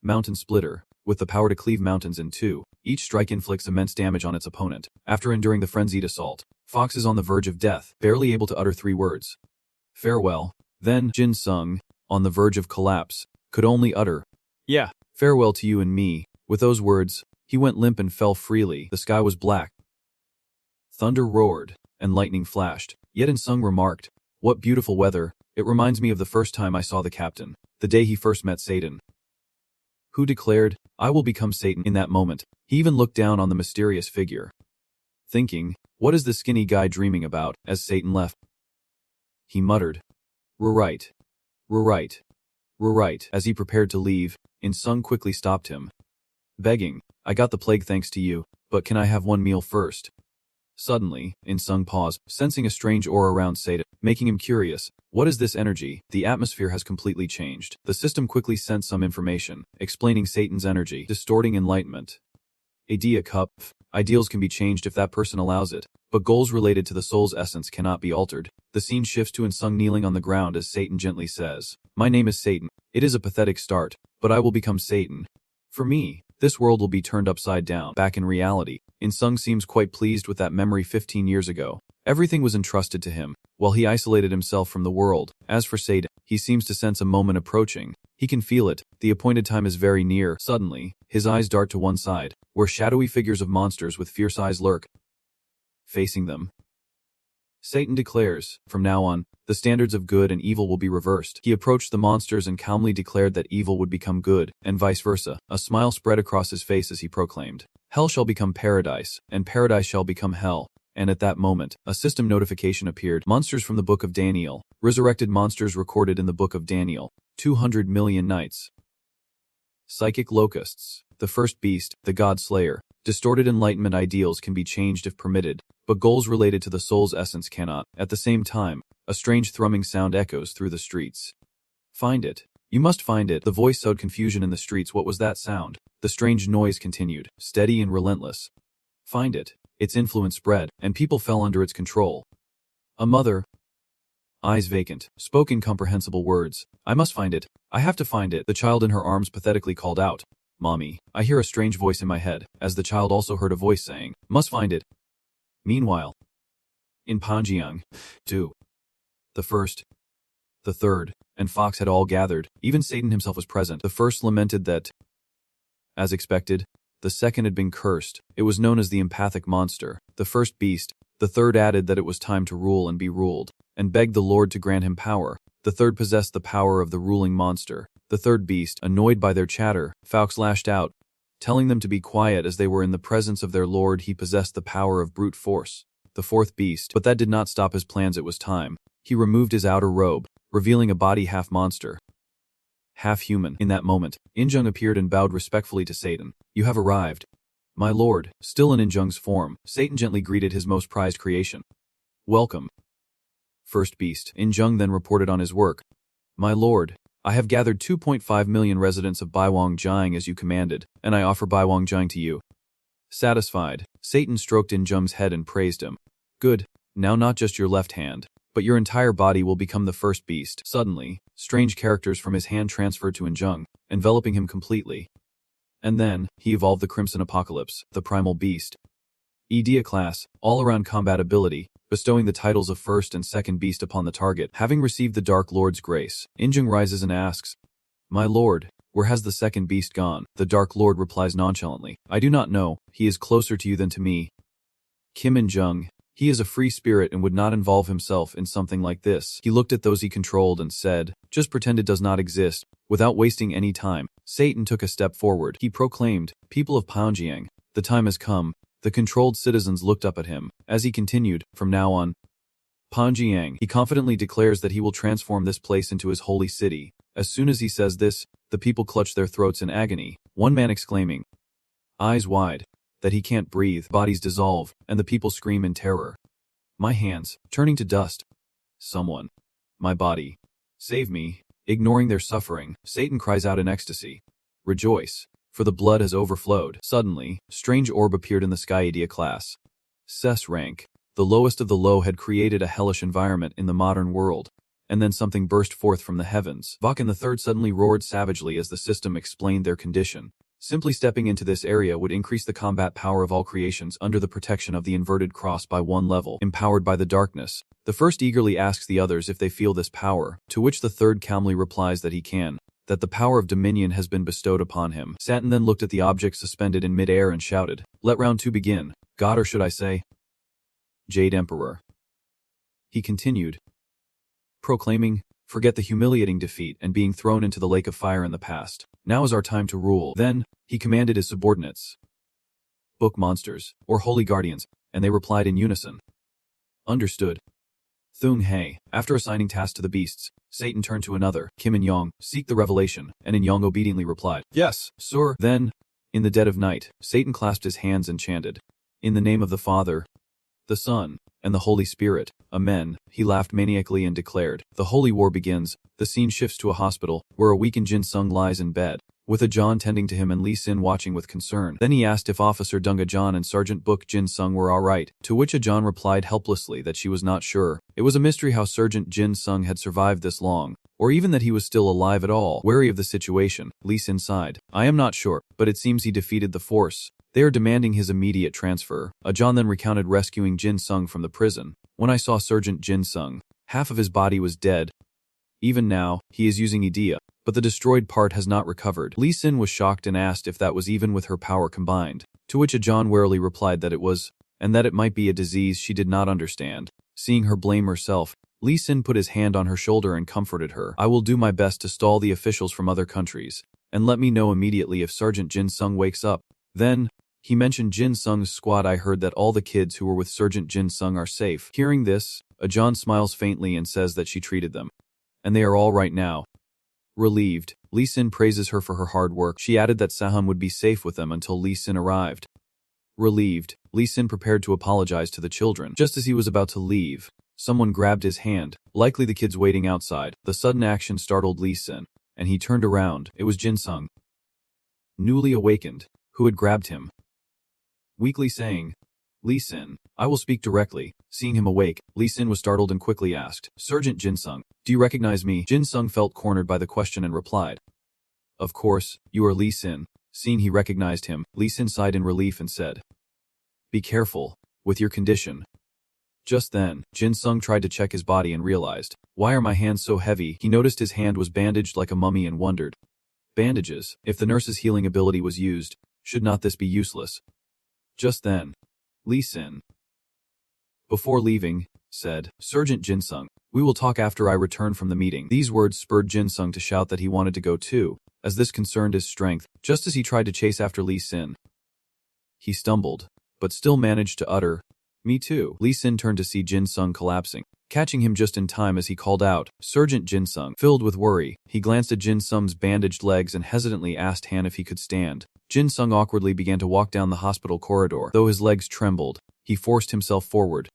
Mountain Splitter. With the power to cleave mountains in two, each strike inflicts immense damage on its opponent. After enduring the frenzied assault, Fox is on the verge of death, barely able to utter 3 words. "Farewell." Then, Jin Sung, on the verge of collapse, could only utter, "Yeah, farewell to you and me." With those words, he went limp and fell freely. The sky was black. Thunder roared, and lightning flashed. Yet In Sung remarked, "What beautiful weather. It reminds me of the first time I saw the captain, the day he first met Satan." Who declared, "I will become Satan." In that moment, he even looked down on the mysterious figure, thinking, what is the skinny guy dreaming about? As Satan left, he muttered, "Right. Right. Right." As he prepared to leave, In Sung quickly stopped him, begging, "I got the plague thanks to you, but can I have one meal first?" Suddenly, In Sung paused, sensing a strange aura around Satan, making him curious. What is this energy? The atmosphere has completely changed. The system quickly sent some information, explaining Satan's energy, distorting enlightenment. Idea cup. Ideals can be changed if that person allows it, but goals related to the soul's essence cannot be altered. The scene shifts to In Sung kneeling on the ground as Satan gently says, "My name is Satan. It is a pathetic start, but I will become Satan. For me, this world will be turned upside down." Back in reality, In Sung seems quite pleased with that memory 15 years ago. Everything was entrusted to him, while he isolated himself from the world. As for Satan, he seems to sense a moment approaching. He can feel it. The appointed time is very near. Suddenly, his eyes dart to one side, where shadowy figures of monsters with fierce eyes lurk. Facing them, Satan declares, "From now on, the standards of good and evil will be reversed." He approached the monsters and calmly declared that evil would become good, and vice versa. A smile spread across his face as he proclaimed, "Hell shall become paradise, and paradise shall become hell." And at that moment, a system notification appeared. Monsters from the Book of Daniel. Resurrected monsters recorded in the Book of Daniel. 200 million nights. Psychic locusts. The first beast, the God Slayer. Distorted enlightenment ideals can be changed if permitted, but goals related to the soul's essence cannot. At the same time, a strange thrumming sound echoes through the streets. "Find it. You must find it." The voice sowed confusion in the streets. What was that sound? The strange noise continued, steady and relentless. "Find it." Its influence spread, and people fell under its control. A mother, eyes vacant, spoke incomprehensible words. "I must find it. I have to find it." The child in her arms pathetically called out, "Mommy, I hear a strange voice in my head," as the child also heard a voice saying, "Must find it." Meanwhile, in Panjiang, two, the first, the third, and Fox had all gathered. Even Satan himself was present. The first lamented that, as expected, the second had been cursed. It was known as the empathic monster, the first beast. The third added that it was time to rule and be ruled, and begged the Lord to grant him power. The third possessed the power of the ruling monster. The third beast, annoyed by their chatter, Faux lashed out, telling them to be quiet as they were in the presence of their lord. He possessed the power of brute force. The fourth beast, but that did not stop his plans. It was time. He removed his outer robe, revealing a body half monster, half human. In that moment, Injung appeared and bowed respectfully to Satan. "You have arrived, my lord." Still in Injung's form, Satan gently greeted his most prized creation. "Welcome, first beast." Injung then reported on his work. "My lord, I have gathered 2.5 million residents of Baiwangjiang as you commanded, and I offer Baiwangjiang to you." Satisfied, Satan stroked Injung's head and praised him. "Good, now not just your left hand, but your entire body will become the first beast." Suddenly, strange characters from his hand transferred to Injung, enveloping him completely. And then, he evolved the Crimson Apocalypse, the primal beast. Idea class, all-around combat ability, bestowing the titles of first and second beast upon the target. Having received the Dark Lord's grace, Injung rises and asks, "My lord, where has the second beast gone?" The Dark Lord replies nonchalantly, "I do not know. He is closer to you than to me." Kim Injung, he is a free spirit and would not involve himself in something like this. He looked at those he controlled and said, "Just pretend it does not exist." Without wasting any time, Satan took a step forward. He proclaimed, "People of Pyongyang, the time has come." The controlled citizens looked up at him. As he continued, "From now on, Pyongyang," he confidently declares that he will transform this place into his holy city. As soon as he says this, the people clutch their throats in agony, one man exclaiming, eyes wide, that he can't breathe. Bodies dissolve, and the people scream in terror. "My hands, turning to dust. Someone. My body. Save me." Ignoring their suffering, Satan cries out in ecstasy, "Rejoice, for the blood has overflowed." Suddenly, strange orb appeared in the sky. Idea class. SSS-Rank, the lowest of the low, had created a hellish environment in the modern world. And then something burst forth from the heavens. Vakan III suddenly roared savagely as the system explained their condition. Simply stepping into this area would increase the combat power of all creations under the protection of the inverted cross by 1 level. Empowered by the darkness, the first eagerly asks the others if they feel this power, to which the third calmly replies that he can, that the power of dominion has been bestowed upon him. Satan then looked at the object suspended in mid-air and shouted, "Let round 2 begin, God, or should I say, Jade Emperor." He continued, proclaiming, "Forget the humiliating defeat and being thrown into the lake of fire in the past. Now is our time to rule." Then, he commanded his subordinates, "Book monsters, or holy guardians," and they replied in unison, "Understood." Thung He, after assigning tasks to the beasts, Satan turned to another, Kim In Yong, "Seek the revelation," and In Yong obediently replied, "Yes, sir." Then, in the dead of night, Satan clasped his hands and chanted, "In the name of the Father, The Son, and the Holy Spirit. Amen. He laughed maniacally and declared, "The Holy War begins." The scene shifts to a hospital, where a weakened Jin Sung lies in bed, with a John tending to him and Lee Sin watching with concern. Then he asked if Officer Dunga John and Sergeant Book Jin Sung were alright, to which a John replied helplessly that she was not sure. It was a mystery how Sergeant Jin Sung had survived this long, or even that he was still alive at all. Wary of the situation, Lee Sin sighed. "I am not sure, but it seems he defeated the force. They are demanding his immediate transfer." A John then recounted rescuing Jin Sung from the prison. "When I saw Sergeant Jin Sung, half of his body was dead. Even now, he is using Idea, but the destroyed part has not recovered." Lee Sin was shocked and asked if that was even with her power combined, to which a John warily replied that it was, and that it might be a disease she did not understand. Seeing her blame herself, Lee Sin put his hand on her shoulder and comforted her. "I will do my best to stall the officials from other countries, and let me know immediately if Sergeant Jin Sung wakes up." Then, he mentioned Jin Sung's squad. "I heard that all the kids who were with Sergeant Jin Sung are safe." Hearing this, a John smiles faintly and says that she treated them, and they are all right now. Relieved, Lee Sin praises her for her hard work. She added that Sahan would be safe with them until Lee Sin arrived. Relieved, Lee Sin prepared to apologize to the children. Just as he was about to leave, someone grabbed his hand, likely the kids waiting outside. The sudden action startled Lee Sin, and he turned around. It was Jin Sung, newly awakened, who had grabbed him, weakly saying, "Lee Sin, I will speak directly." Seeing him awake, Lee Sin was startled and quickly asked, "Sergeant Jin Sung, do you recognize me?" Jin Sung felt cornered by the question and replied, "Of course, you are Lee Sin." Seeing he recognized him, Lee Sin sighed in relief and said, "Be careful with your condition." Just then, Jin Sung tried to check his body and realized, "Why are my hands so heavy?" He noticed his hand was bandaged like a mummy and wondered, "Bandages, if the nurse's healing ability was used, should not this be useless?" Just then, Lee Sin, before leaving, said, "Sergeant Jin Sung, we will talk after I return from the meeting." These words spurred Jin Sung to shout that he wanted to go too, as this concerned his strength. Just as he tried to chase after Lee Sin, he stumbled, but still managed to utter, "Me too." Lee Sin turned to see Jin Sung collapsing, catching him just in time as he called out, "Sergeant Jin Sung." Filled with worry, he glanced at Jin Sung's bandaged legs and hesitantly asked Han if he could stand. Jin Sung awkwardly began to walk down the hospital corridor. Though his legs trembled, he forced himself forward,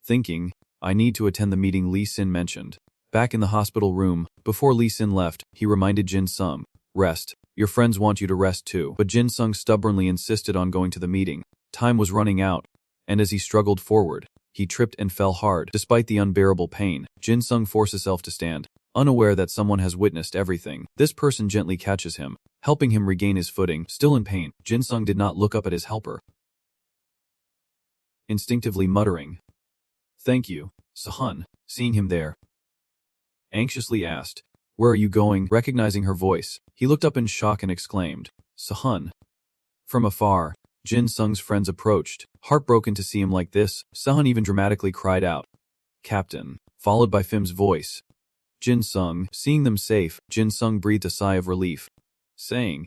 thinking, "I need to attend the meeting Lee Sin mentioned." Back in the hospital room, before Lee Sin left, he reminded Jin Sung, "Rest. Your friends want you to rest too." But Jin Sung stubbornly insisted on going to the meeting. Time was running out, and as he struggled forward, he tripped and fell hard. Despite the unbearable pain, Jin Sung forced himself to stand, unaware that someone has witnessed everything. This person gently catches him, helping him regain his footing. Still in pain, Jin Sung did not look up at his helper, instinctively muttering, "Thank you, Sahan." Seeing him there, anxiously asked, "Where are you going?" Recognizing her voice, he looked up in shock and exclaimed, "Sahan." From afar, Jin Sung's friends approached. Heartbroken to see him like this, Sahan even dramatically cried out, "Captain," followed by Phim's voice, "Jin Sung." Seeing them safe, Jin Sung breathed a sigh of relief, saying,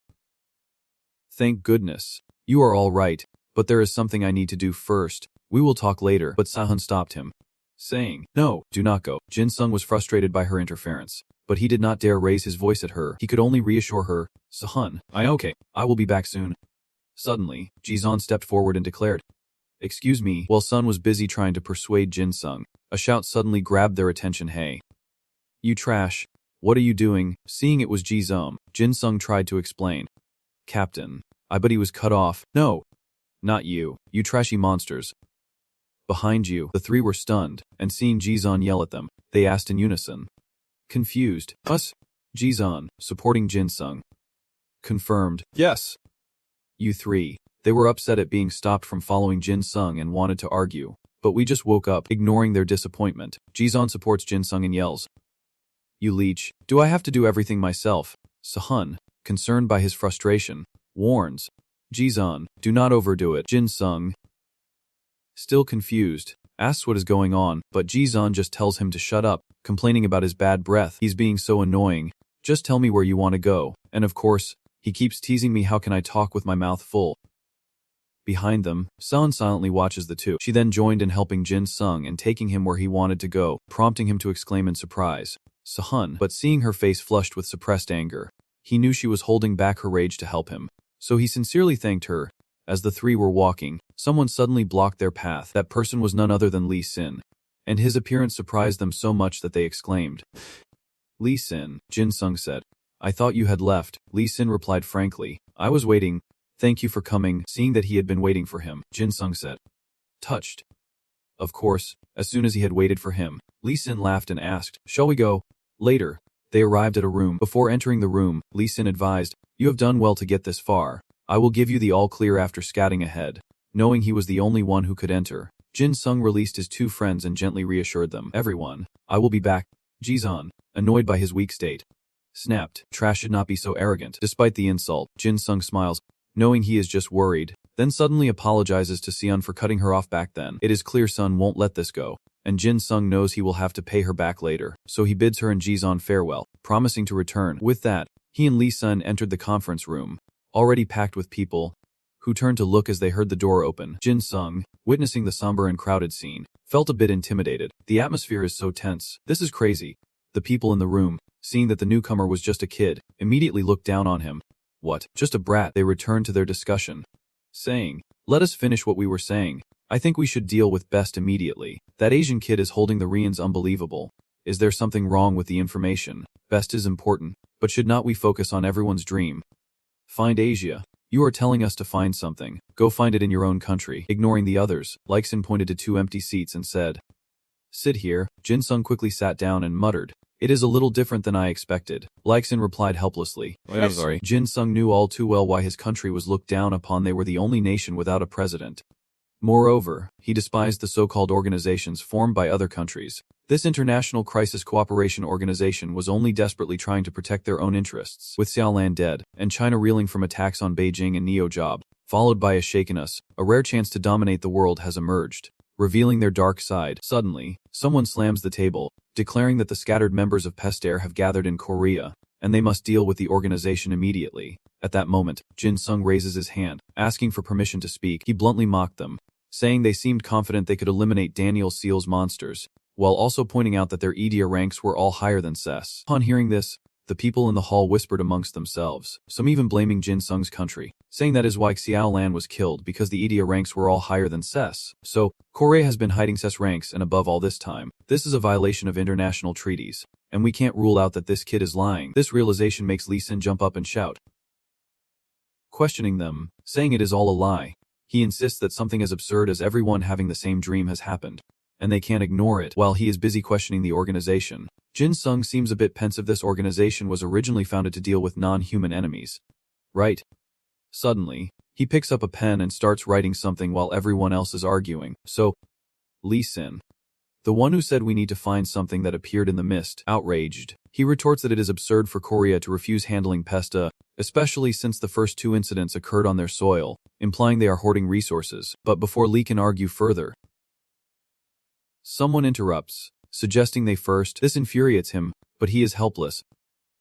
"Thank goodness, you are all right, but there is something I need to do first. We will talk later." But Sahan stopped him, saying, "No, do not go." Jin Sung was frustrated by her interference, but he did not dare raise his voice at her. He could only reassure her, "Sahan, I will be back soon." Suddenly, Jizan stepped forward and declared, "Excuse me." While Sun was busy trying to persuade Jin Sung, a shout suddenly grabbed their attention. "Hey, you trash, what are you doing?" Seeing it was Jizom, Jin Sung tried to explain, "Captain, but he was cut off." "No, not you, you trashy monsters. Behind you." The three were stunned, and seeing Jizan yell at them, they asked in unison, confused, "Us?" Jizan, supporting Jin Sung, confirmed, "Yes." "You three." They were upset at being stopped from following Jin Sung and wanted to argue, but we just woke up. Ignoring their disappointment, Jizan supports Jin Sung and yells, "You leech, do I have to do everything myself?" Sahan, concerned by his frustration, warns, "Jizan, do not overdo it." Jin Sung, still confused, asks what is going on, but Jizan just tells him to shut up, complaining about his bad breath. "He's being so annoying. Just tell me where you want to go. And of course, he keeps teasing me. How can I talk with my mouth full?" Behind them, Sun silently watches the two. She then joined in helping Jin Sung and taking him where he wanted to go, prompting him to exclaim in surprise, "Sahan." But seeing her face flushed with suppressed anger, he knew she was holding back her rage to help him, so he sincerely thanked her, As the three were walking, someone suddenly blocked their path. That person was none other than Lee Sin, and his appearance surprised them so much that they exclaimed, "Lee Sin," Jin Sung said. "I thought you had left." Lee Sin replied frankly, "I was waiting. Thank you for coming." Seeing that he had been waiting for him, Jin Sung said, touched. Of course, as soon as he had waited for him, Lee Sin laughed and asked, "Shall we go?" Later, they arrived at a room. Before entering the room, Lee Sin advised, "You have done well to get this far. I will give you the all clear." After scatting ahead, knowing he was the only one who could enter, Jin Sung released his two friends and gently reassured them. "Everyone, I will be back." Jizan, annoyed by his weak state, snapped, "Trash should not be so arrogant." Despite the insult, Jin Sung smiles, knowing he is just worried, then suddenly apologizes to Seon for cutting her off back then. It is clear Sun won't let this go, and Jin Sung knows he will have to pay her back later, so he bids her and Jizan farewell, promising to return. With that, he and Lee Sun entered the conference room, already packed with people, who turned to look as they heard the door open. Jin Sung, witnessing the somber and crowded scene, felt a bit intimidated. The atmosphere is so tense. This is crazy. The people in the room, seeing that the newcomer was just a kid, immediately looked down on him. What? Just a brat. They returned to their discussion, saying, "Let us finish what we were saying. I think we should deal with Best immediately. That Asian kid is holding the Rians unbelievable. Is there something wrong with the information? Best is important, but should not we focus on everyone's dream? Find Asia. You are telling us to find something. Go find it in your own country." Ignoring the others, Leixin pointed to two empty seats and said, "Sit here." Jin Sung quickly sat down and muttered, "It is a little different than I expected." Leixin replied helplessly. I'm sorry. Jin Sung knew all too well why his country was looked down upon. They were the only nation without a president. Moreover, he despised the so-called organizations formed by other countries. This International Crisis Cooperation Organization was only desperately trying to protect their own interests. With Xiaolan dead, and China reeling from attacks on Beijing and Neo-Job, followed by a shakiness, a rare chance to dominate the world has emerged, revealing their dark side. Suddenly, someone slams the table, declaring that the scattered members of Pestair have gathered in Korea, and they must deal with the organization immediately. At that moment, Jin Sung raises his hand, asking for permission to speak. He bluntly mocked them, saying they seemed confident they could eliminate Daniel Seal's monsters, while also pointing out that their EDA ranks were all higher than SSS. Upon hearing this, the people in the hall whispered amongst themselves, some even blaming Jin Sung's country, saying that is why Xiao Lan was killed, because the EDA ranks were all higher than SSS. So, Korea has been hiding SSS ranks, and above all this time, this is a violation of international treaties, and we can't rule out that this kid is lying. This realization makes Lee Sin jump up and shout, questioning them, saying it is all a lie. He insists that something as absurd as everyone having the same dream has happened, and they can't ignore it. While he is busy questioning the organization, Jin Sung seems a bit pensive. This organization was originally founded to deal with non-human enemies, right? Suddenly, he picks up a pen and starts writing something while everyone else is arguing. So, Lee Sin, the one who said we need to find something that appeared in the mist, outraged, he retorts that it is absurd for Korea to refuse handling Pesta, especially since the first two incidents occurred on their soil, implying they are hoarding resources. But before Lee can argue further, someone interrupts, suggesting they first. This infuriates him, but he is helpless.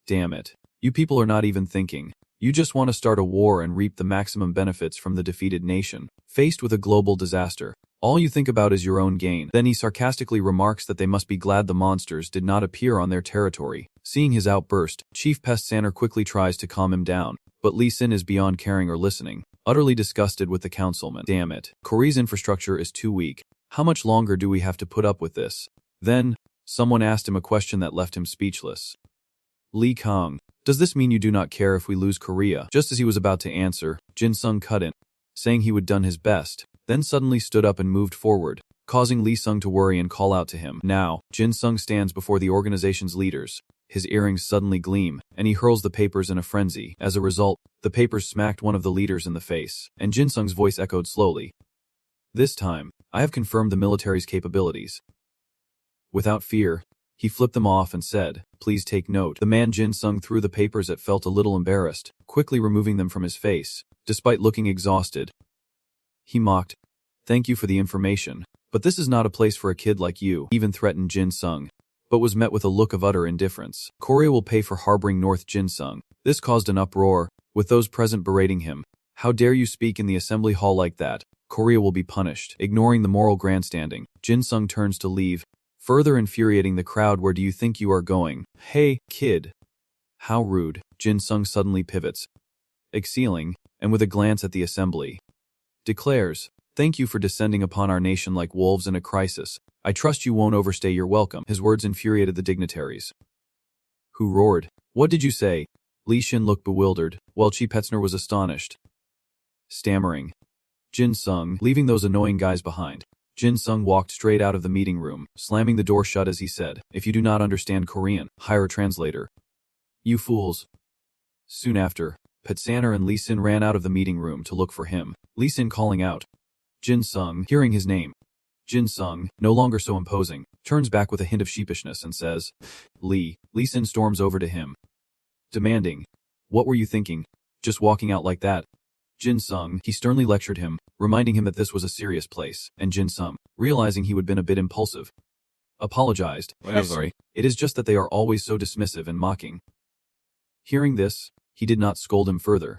Damn it. You people are not even thinking. You just want to start a war and reap the maximum benefits from the defeated nation. Faced with a global disaster, all you think about is your own gain. Then he sarcastically remarks that they must be glad the monsters did not appear on their territory. Seeing his outburst, Chief Pest Sanner quickly tries to calm him down, but Lee Sin is beyond caring or listening, utterly disgusted with the councilman. Damn it. Korea's infrastructure is too weak. How much longer do we have to put up with this? Then, someone asked him a question that left him speechless. Lee Kong, does this mean you do not care if we lose Korea? Just as he was about to answer, Jin Sung cut in, saying he would done his best, then suddenly stood up and moved forward, causing Lee Sung to worry and call out to him. Now, Jin Sung stands before the organization's leaders. His earrings suddenly gleam, and he hurls the papers in a frenzy. As a result, the papers smacked one of the leaders in the face, and Jin Sung's voice echoed slowly. This time, I have confirmed the military's capabilities. Without fear, he flipped them off and said, please take note. The man Jin Sung threw the papers at felt a little embarrassed, quickly removing them from his face, despite looking exhausted. He mocked, thank you for the information, but this is not a place for a kid like you, even threatened Jin Sung, but was met with a look of utter indifference. Korea will pay for harboring North Jin Sung. This caused an uproar, with those present berating him. How dare you speak in the assembly hall like that? Korea will be punished. Ignoring the moral grandstanding, Jin Sung turns to leave, further infuriating the crowd. Where do you think you are going? Hey, kid. How rude. Jin Sung suddenly pivots, exhaling, and with a glance at the assembly, declares, "Thank you for descending upon our nation like wolves in a crisis. I trust you won't overstay your welcome." His words infuriated the dignitaries, who roared, "What did you say?" Li Xin looked bewildered, while Chi Petzner was astonished. Stammering, Jin Sung, leaving those annoying guys behind. Jin Sung walked straight out of the meeting room, slamming the door shut as he said, "If you do not understand Korean, hire a translator. You fools." Soon after, Petzner and Li Xin ran out of the meeting room to look for him, Li Xin calling out, Jin Sung, hearing his name. Jin Sung, no longer so imposing, turns back with a hint of sheepishness and says, Li Xin storms over to him, demanding, "What were you thinking? Just walking out like that?" Jin Sung, he sternly lectured him, reminding him that this was a serious place, and Jin Sung, realizing he had been a bit impulsive, apologized. "I'm sorry. It is just that they are always so dismissive and mocking." Hearing this, he did not scold him further,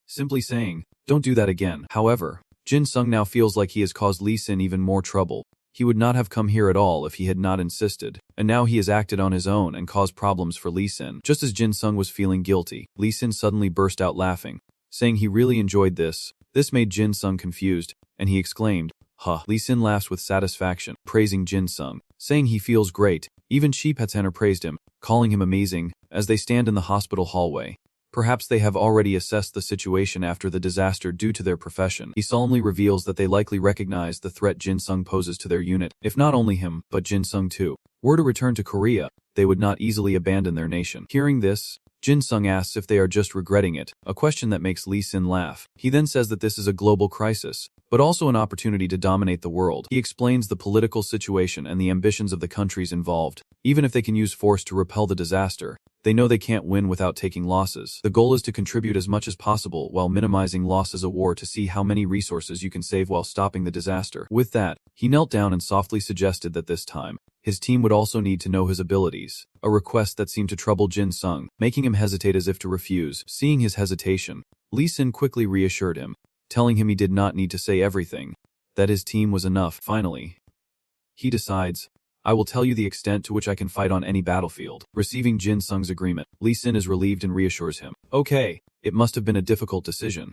simply saying, "Don't do that again." However, Jin Sung now feels like he has caused Li Xin even more trouble. He would not have come here at all if he had not insisted, and now he has acted on his own and caused problems for Li Xin. Just as Jin Sung was feeling guilty, Li Xin suddenly burst out laughing, saying he really enjoyed this. This made Jin Sung confused, and he exclaimed, "Huh." Li Xin laughs with satisfaction, praising Jin Sung, saying he feels great. Even Chi Petzner praised him, calling him amazing, as they stand in the hospital hallway. Perhaps they have already assessed the situation after the disaster due to their profession. He solemnly reveals that they likely recognize the threat Jin Sung poses to their unit, if not only him, but Jin Sung too. Were to return to Korea, they would not easily abandon their nation. Hearing this, Jin Sung asks if they are just regretting it, a question that makes Li Xin laugh. He then says that this is a global crisis, but also an opportunity to dominate the world. He explains the political situation and the ambitions of the countries involved. Even if they can use force to repel the disaster, they know they can't win without taking losses. The goal is to contribute as much as possible while minimizing losses of war to see how many resources you can save while stopping the disaster. With that, he knelt down and softly suggested that this time, his team would also need to know his abilities, a request that seemed to trouble Jin Sung, making him hesitate as if to refuse. Seeing his hesitation, Li Xin quickly reassured him, telling him he did not need to say everything, that his team was enough. Finally, he decides, "I will tell you the extent to which I can fight on any battlefield." Receiving Jin Sung's agreement, Li Xin is relieved and reassures him, "Okay, it must have been a difficult decision."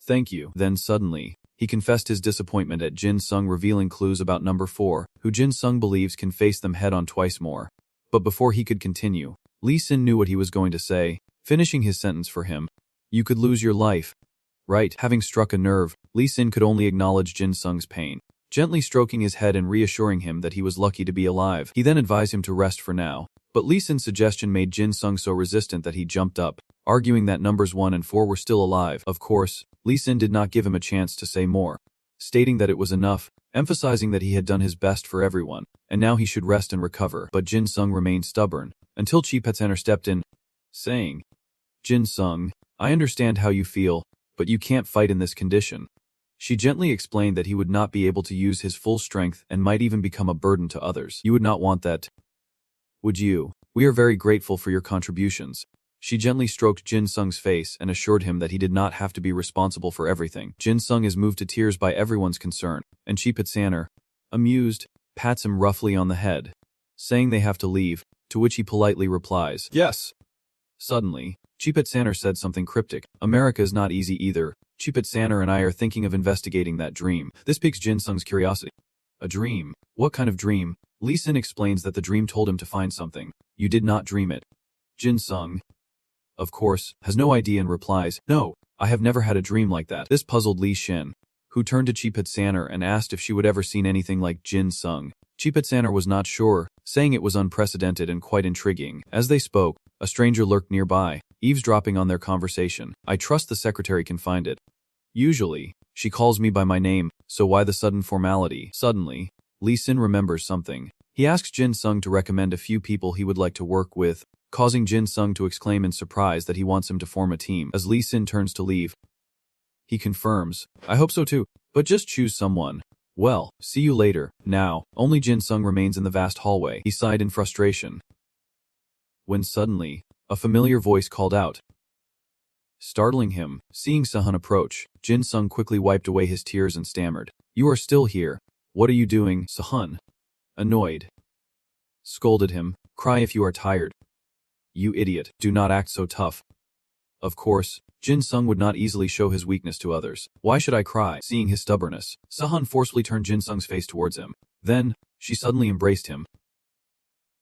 "Thank you." Then suddenly, he confessed his disappointment at Jin Sung revealing clues about number 4, who Jin Sung believes can face them head-on twice more. But before he could continue, Li Xin knew what he was going to say, finishing his sentence for him. "You could lose your life." Right, having struck a nerve, Li Xin could only acknowledge Jin Sung's pain, gently stroking his head and reassuring him that he was lucky to be alive. He then advised him to rest for now, but Li Xin's suggestion made Jin Sung so resistant that he jumped up, arguing that numbers 1 and 4 were still alive. Of course, Li Xin did not give him a chance to say more, stating that it was enough, emphasizing that he had done his best for everyone, and now he should rest and recover. But Jin Sung remained stubborn, until Chi Petzner stepped in, saying, "Jin Sung, I understand how you feel, but you can't fight in this condition." She gently explained that he would not be able to use his full strength and might even become a burden to others. "You would not want that, would you? We are very grateful for your contributions." She gently stroked Jin Sung's face and assured him that he did not have to be responsible for everything. Jin Sung is moved to tears by everyone's concern, and Chi Petzner, amused, pats him roughly on the head, saying they have to leave, to which he politely replies, "Yes." Suddenly, Chi Petzner said something cryptic. "America is not easy either. Chi Petzner and I are thinking of investigating that dream." This piques Jin Sung's curiosity. "A dream? What kind of dream?" Li Xin explains that the dream told him to find something. "You did not dream it." Jin Sung, of course, has no idea and replies, "No, I have never had a dream like that." This puzzled Li Xin, who turned to Chi Petzner and asked if she would ever seen anything like Jin Sung. Chi Petzner was not sure, saying it was unprecedented and quite intriguing. As they spoke, a stranger lurked nearby, eavesdropping on their conversation. "I trust the secretary can find it. Usually, she calls me by my name, so why the sudden formality?" Suddenly, Li Xin remembers something. He asks Jin Sung to recommend a few people he would like to work with, causing Jin Sung to exclaim in surprise that he wants him to form a team. As Li Xin turns to leave, he confirms, "I hope so too, but just choose someone." "Well, see you later." Now, only Jin Sung remains in the vast hallway. He sighed in frustration, when suddenly, a familiar voice called out, startling him. Seeing Sahan approach, Jin Sung quickly wiped away his tears and stammered, "You are still here. What are you doing?" Sahan, annoyed, scolded him, "Cry if you are tired. You idiot, do not act so tough." Of course, Jin Sung would not easily show his weakness to others. Why should I cry? Seeing his stubbornness, Sahan forcefully turned Jin Sung's face towards him. Then, she suddenly embraced him,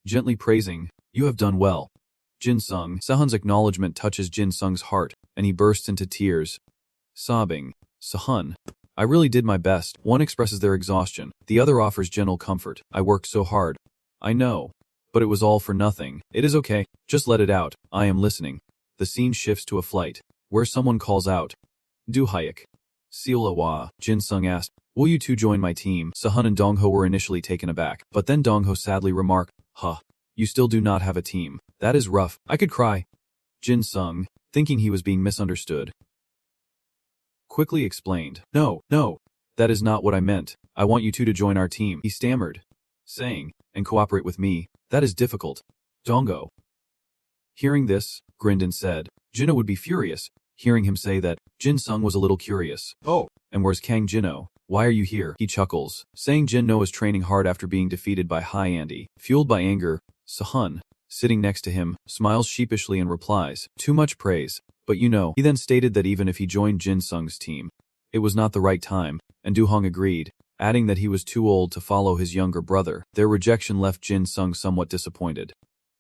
gently praising, "You have done well." Jin Sung, Sahan's acknowledgement touches Jin Sung's heart, and he bursts into tears, sobbing, "Sahan, I really did my best." One expresses their exhaustion, the other offers gentle comfort. "I worked so hard. I know. But it was all for nothing. It is okay. Just let it out. I am listening." The scene shifts to a flight, where someone calls out, "Do Hayek." "Silawa," Jin Sung asked, "Will you two join my team?" Sahan and Dongho were initially taken aback, but then Dongho sadly remarked, "Huh. You still do not have a team. That is rough. I could cry." Jin Sung, thinking he was being misunderstood, quickly explained, No, that is not what I meant. I want you two to join our team," he stammered, saying, "and cooperate with me. That is difficult." Dongho, hearing this, grinned and said, Jinho would be furious. Hearing him say that, Jin Sung was a little curious. "Oh, and where's Kang Jinho? Why are you here?" He chuckles, saying Jinho is training hard after being defeated by Hai Andy. Fueled by anger, Sahan, sitting next to him, smiles sheepishly and replies, "Too much praise. But you know." He then stated that even if he joined Jin Sung's team, it was not the right time, and Du Hong agreed, adding that he was too old to follow his younger brother. Their rejection left Jin Sung somewhat disappointed.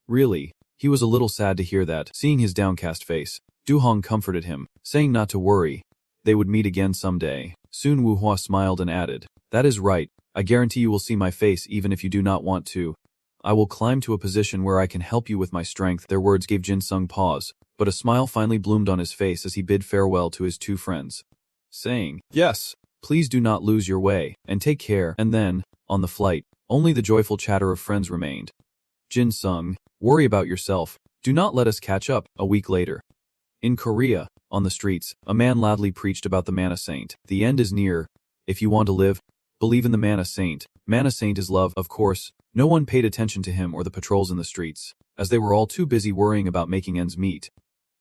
Really, he was a little sad to hear that. Seeing his downcast face, Du Hong comforted him, saying not to worry. They would meet again someday. Soon Wu Hua smiled and added, "That is right. I guarantee you will see my face even if you do not want to. I will climb to a position where I can help you with my strength." Their words gave Jin Sung pause, but a smile finally bloomed on his face as he bid farewell to his two friends, saying, "Yes, please do not lose your way, and take care." And then, on the flight, only the joyful chatter of friends remained. Jin Sung, worry about yourself. Do not let us catch up. A week later, in Korea, on the streets, a man loudly preached about the Mana Saint. The end is near. If you want to live, believe in the Mana Saint. Mana Saint is love. Of course, no one paid attention to him or the patrols in the streets, as they were all too busy worrying about making ends meet.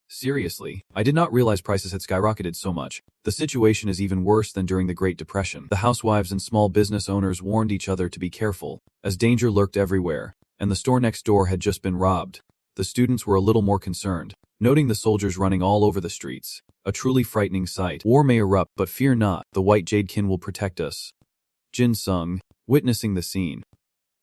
Seriously, I did not realize prices had skyrocketed so much. The situation is even worse than during the Great Depression. The housewives and small business owners warned each other to be careful, as danger lurked everywhere, and the store next door had just been robbed. The students were a little more concerned, noting the soldiers running all over the streets. A truly frightening sight. War may erupt, but fear not, the White Jadekin will protect us. Jin Sung, witnessing the scene,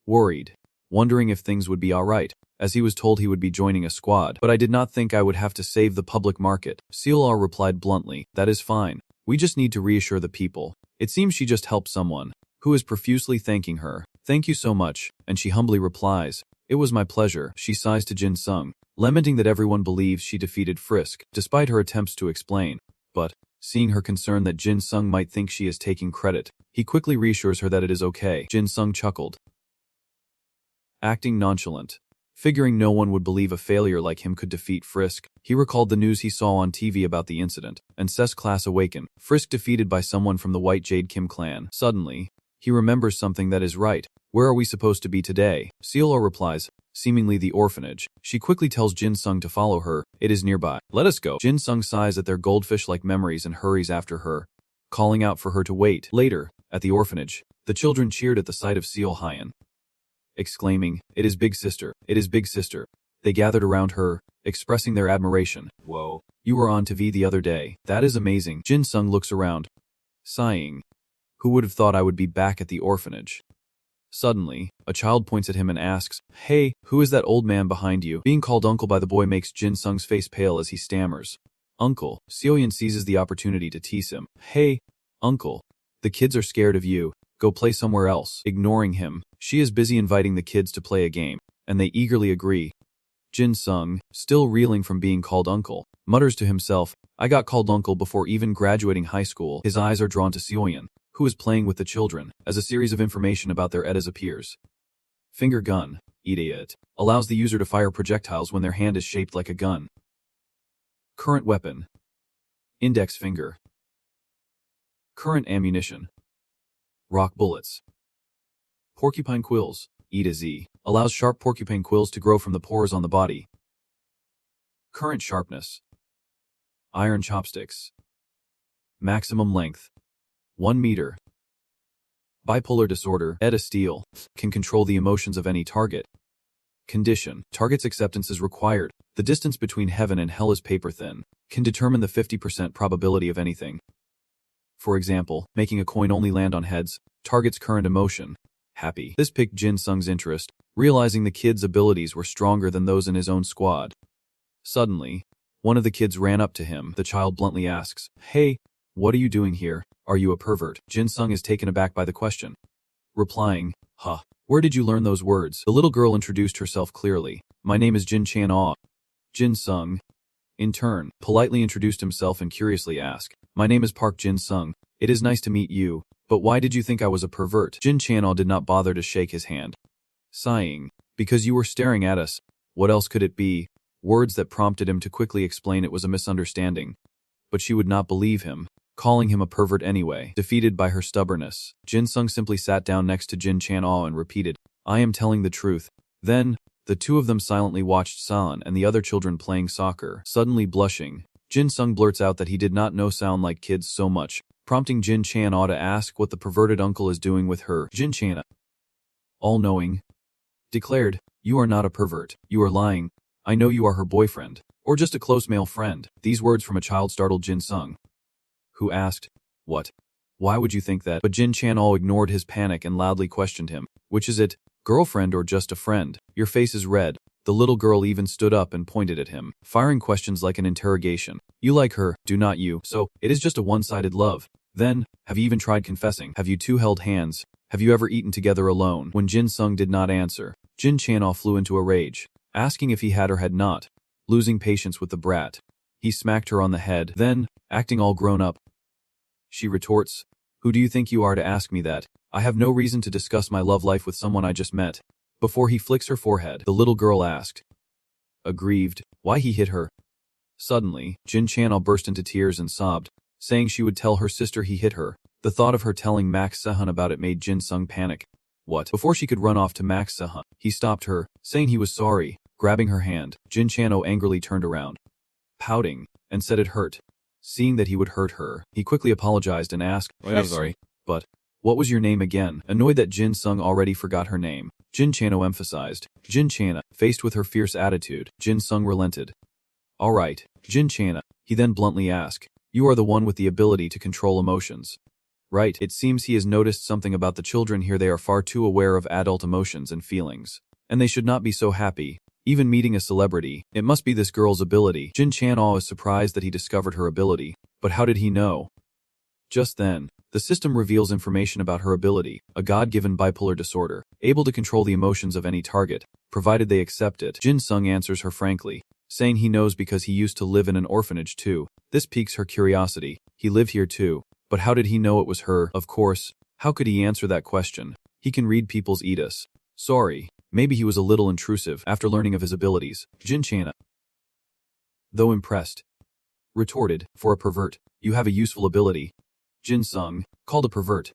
worried, wondering if things would be alright, as he was told he would be joining a squad. "But I did not think I would have to save the public market." Seolar replied bluntly, "That is fine. We just need to reassure the people." It seems she just helped someone, who is profusely thanking her. "Thank you so much," and she humbly replies, "It was my pleasure." She sighs to Jin Sung, lamenting that everyone believes she defeated Frisk, despite her attempts to explain. But, seeing her concern that Jin Sung might think she is taking credit, he quickly reassures her that it is okay. Jin Sung chuckled, acting nonchalant. Figuring no one would believe a failure like him could defeat Frisk, he recalled the news he saw on TV about the incident, and Seth's class awakened. Frisk defeated by someone from the White Jade Kim clan. Suddenly, he remembers something that is right. "Where are we supposed to be today?" Seolar replies, seemingly the orphanage. She quickly tells Jin Sung to follow her. "It is nearby. Let us go." Jin Sung sighs at their goldfish-like memories and hurries after her, calling out for her to wait. Later, at the orphanage, the children cheered at the sight of Seo Hyun, exclaiming, "It is Big Sister! It is Big Sister!" They gathered around her, expressing their admiration. "Whoa, you were on TV the other day. That is amazing." Jin Sung looks around, sighing. Who would have thought I would be back at the orphanage? Suddenly, a child points at him and asks, "Hey, who is that old man behind you?" Being called uncle by the boy makes Jin Sung's face pale as he stammers, "Uncle." Seoyeon seizes the opportunity to tease him. "Hey, uncle, the kids are scared of you. Go play somewhere else." Ignoring him, she is busy inviting the kids to play a game, and they eagerly agree. Jin Sung, still reeling from being called uncle, mutters to himself, "I got called uncle before even graduating high school." His eyes are drawn to Seoyeon, who is playing with the children, as a series of information about their eddas appears. Finger gun, idiot, allows the user to fire projectiles when their hand is shaped like a gun. Current weapon, index finger. Current ammunition, rock bullets. Porcupine quills, E to Z, allows sharp porcupine quills to grow from the pores on the body. Current sharpness, iron chopsticks. Maximum length, 1 meter. Bipolar disorder, Etta Steele, can control the emotions of any target. Condition. Target's acceptance is required. The distance between heaven and hell is paper thin. Can determine the 50% probability of anything. For example, making a coin only land on heads. Target's current emotion. Happy. This piqued Jin Sung's interest, realizing the kid's abilities were stronger than those in his own squad. Suddenly, one of the kids ran up to him. The child bluntly asks, "Hey, what are you doing here? Are you a pervert?" Jin Sung is taken aback by the question, replying, "Huh. Where did you learn those words?" The little girl introduced herself clearly. "My name is Jin Chan-ah." Jin Sung, in turn, politely introduced himself and curiously asked, "My name is Park Jin Sung. It is nice to meet you, but why did you think I was a pervert?" Jin Chan-ah did not bother to shake his hand, sighing, "Because you were staring at us. What else could it be?" Words that prompted him to quickly explain it was a misunderstanding. But she would not believe him, calling him a pervert anyway. Defeated by her stubbornness, Jin Sung simply sat down next to Jin Chan-ah and repeated, "I am telling the truth." Then, the two of them silently watched San and the other children playing soccer. Suddenly blushing, Jin Sung blurts out that he did not know sound like kids so much, prompting Jin Chan-ah to ask what the perverted uncle is doing with her. Jin Chan-ah, all-knowing, declared, "You are not a pervert. You are lying. I know you are her boyfriend, or just a close male friend." These words from a child startled Jin Sung, who asked, "What? Why would you think that?" But Jin Chan-ah ignored his panic and loudly questioned him, "Which is it, girlfriend or just a friend? Your face is red." The little girl even stood up and pointed at him, firing questions like an interrogation. "You like her, do not you? So, it is just a one-sided love. Then, have you even tried confessing? Have you two held hands? Have you ever eaten together alone?" When Jin Sung did not answer, Jin Chan-ah flew into a rage, asking if he had or had not. Losing patience with the brat, he smacked her on the head. Then, acting all grown up, she retorts, "Who do you think you are to ask me that? I have no reason to discuss my love life with someone I just met." Before he flicks her forehead, the little girl asked, aggrieved, why he hit her. Suddenly, Jin Chan-ah burst into tears and sobbed, saying she would tell her sister he hit her. The thought of her telling Max Sahan about it made Jin Sung panic. What? Before she could run off to Max Sahan, he stopped her, saying he was sorry. Grabbing her hand, Jin Chan-ah angrily turned around, pouting, and said it hurt. Seeing that he would hurt her, he quickly apologized and asked, "I'm sorry, but what was your name again?" Annoyed that Jin Sung already forgot her name, Jin Chan-ah emphasized, "Jin Chan-ah." Faced with her fierce attitude, Jin Sung relented. "All right, Jin Chan-ah," he then bluntly asked, "You are the one with the ability to control emotions, right?" It seems he has noticed something about the children here. They are far too aware of adult emotions and feelings, and they should not be so happy. Even meeting a celebrity, it must be this girl's ability. Jin Chan-ah is surprised that he discovered her ability, but how did he know? Just then, the system reveals information about her ability, a God-given bipolar disorder, able to control the emotions of any target, provided they accept it. Jin Sung answers her frankly, saying he knows because he used to live in an orphanage too. This piques her curiosity. He lived here too, but how did he know it was her? Of course, how could he answer that question? He can read people's etus. Sorry. Maybe he was a little intrusive. After learning of his abilities, Jin Chan-ah, though impressed, retorted, "For a pervert, you have a useful ability." Jin Sung, called a pervert,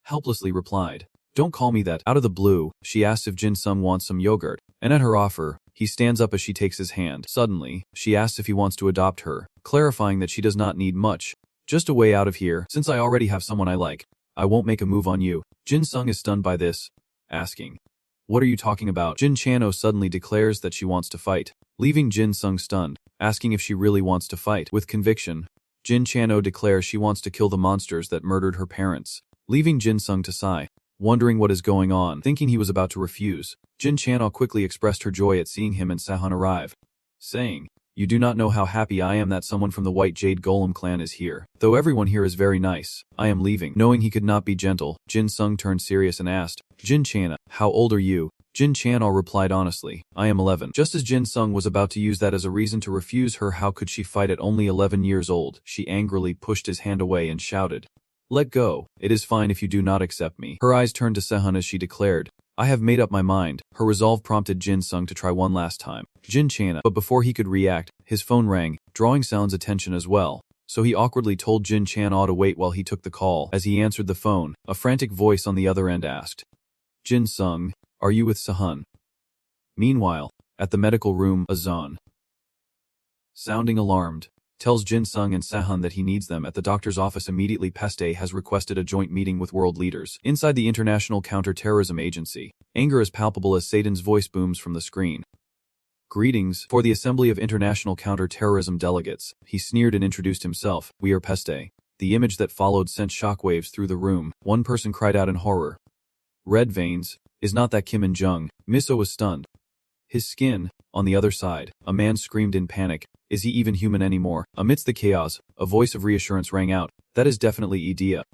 helplessly replied, "Don't call me that." Out of the blue, she asks if Jin Sung wants some yogurt, and at her offer, he stands up as she takes his hand. Suddenly, she asks if he wants to adopt her, clarifying that she does not need much. "Just a way out of here. Since I already have someone I like, I won't make a move on you." Jin Sung is stunned by this, asking, "What are you talking about?" Jin Chan-ah suddenly declares that she wants to fight, leaving Jin Sung stunned, asking if she really wants to fight. With conviction, Jin Chan-ah declares she wants to kill the monsters that murdered her parents, leaving Jin Sung to sigh, wondering what is going on. Thinking he was about to refuse, Jin Chan-ah quickly expressed her joy at seeing him and Sahan arrive, saying, "You do not know how happy I am that someone from the White Jade Golem clan is here. Though everyone here is very nice, I am leaving." Knowing he could not be gentle, Jin Sung turned serious and asked, "Jin Chan-ah, how old are you?" Jin Chan-ah replied honestly, "I am 11. Just as Jin Sung was about to use that as a reason to refuse her, how could she fight at only 11 years old? She angrily pushed his hand away and shouted, "Let go. It is fine if you do not accept me." Her eyes turned to Sehun as she declared, "I have made up my mind." Her resolve prompted Jin Sung to try one last time. Jin Chan-ah, but before he could react, his phone rang, drawing Sound's attention as well. So he awkwardly told Jin Chan-ah to wait while he took the call. As he answered the phone, a frantic voice on the other end asked, "Jin Sung, are you with Sehun?" Meanwhile, at the medical room, Azan, sounding alarmed, tells Jin Sung and Sahan that he needs them at the doctor's office immediately. Peste has requested a joint meeting with world leaders. Inside the International Counter-Terrorism Agency, anger is palpable as Satan's voice booms from the screen. Greetings for the Assembly of International Counter-Terrorism Delegates. He sneered and introduced himself. We are Peste. The image that followed sent shockwaves through the room. One person cried out in horror. Red veins. Is not that Kim In-jung? Miso was stunned. His skin, on the other side. A man screamed in panic. Is he even human anymore? Amidst the chaos, a voice of reassurance rang out. That is definitely Idea.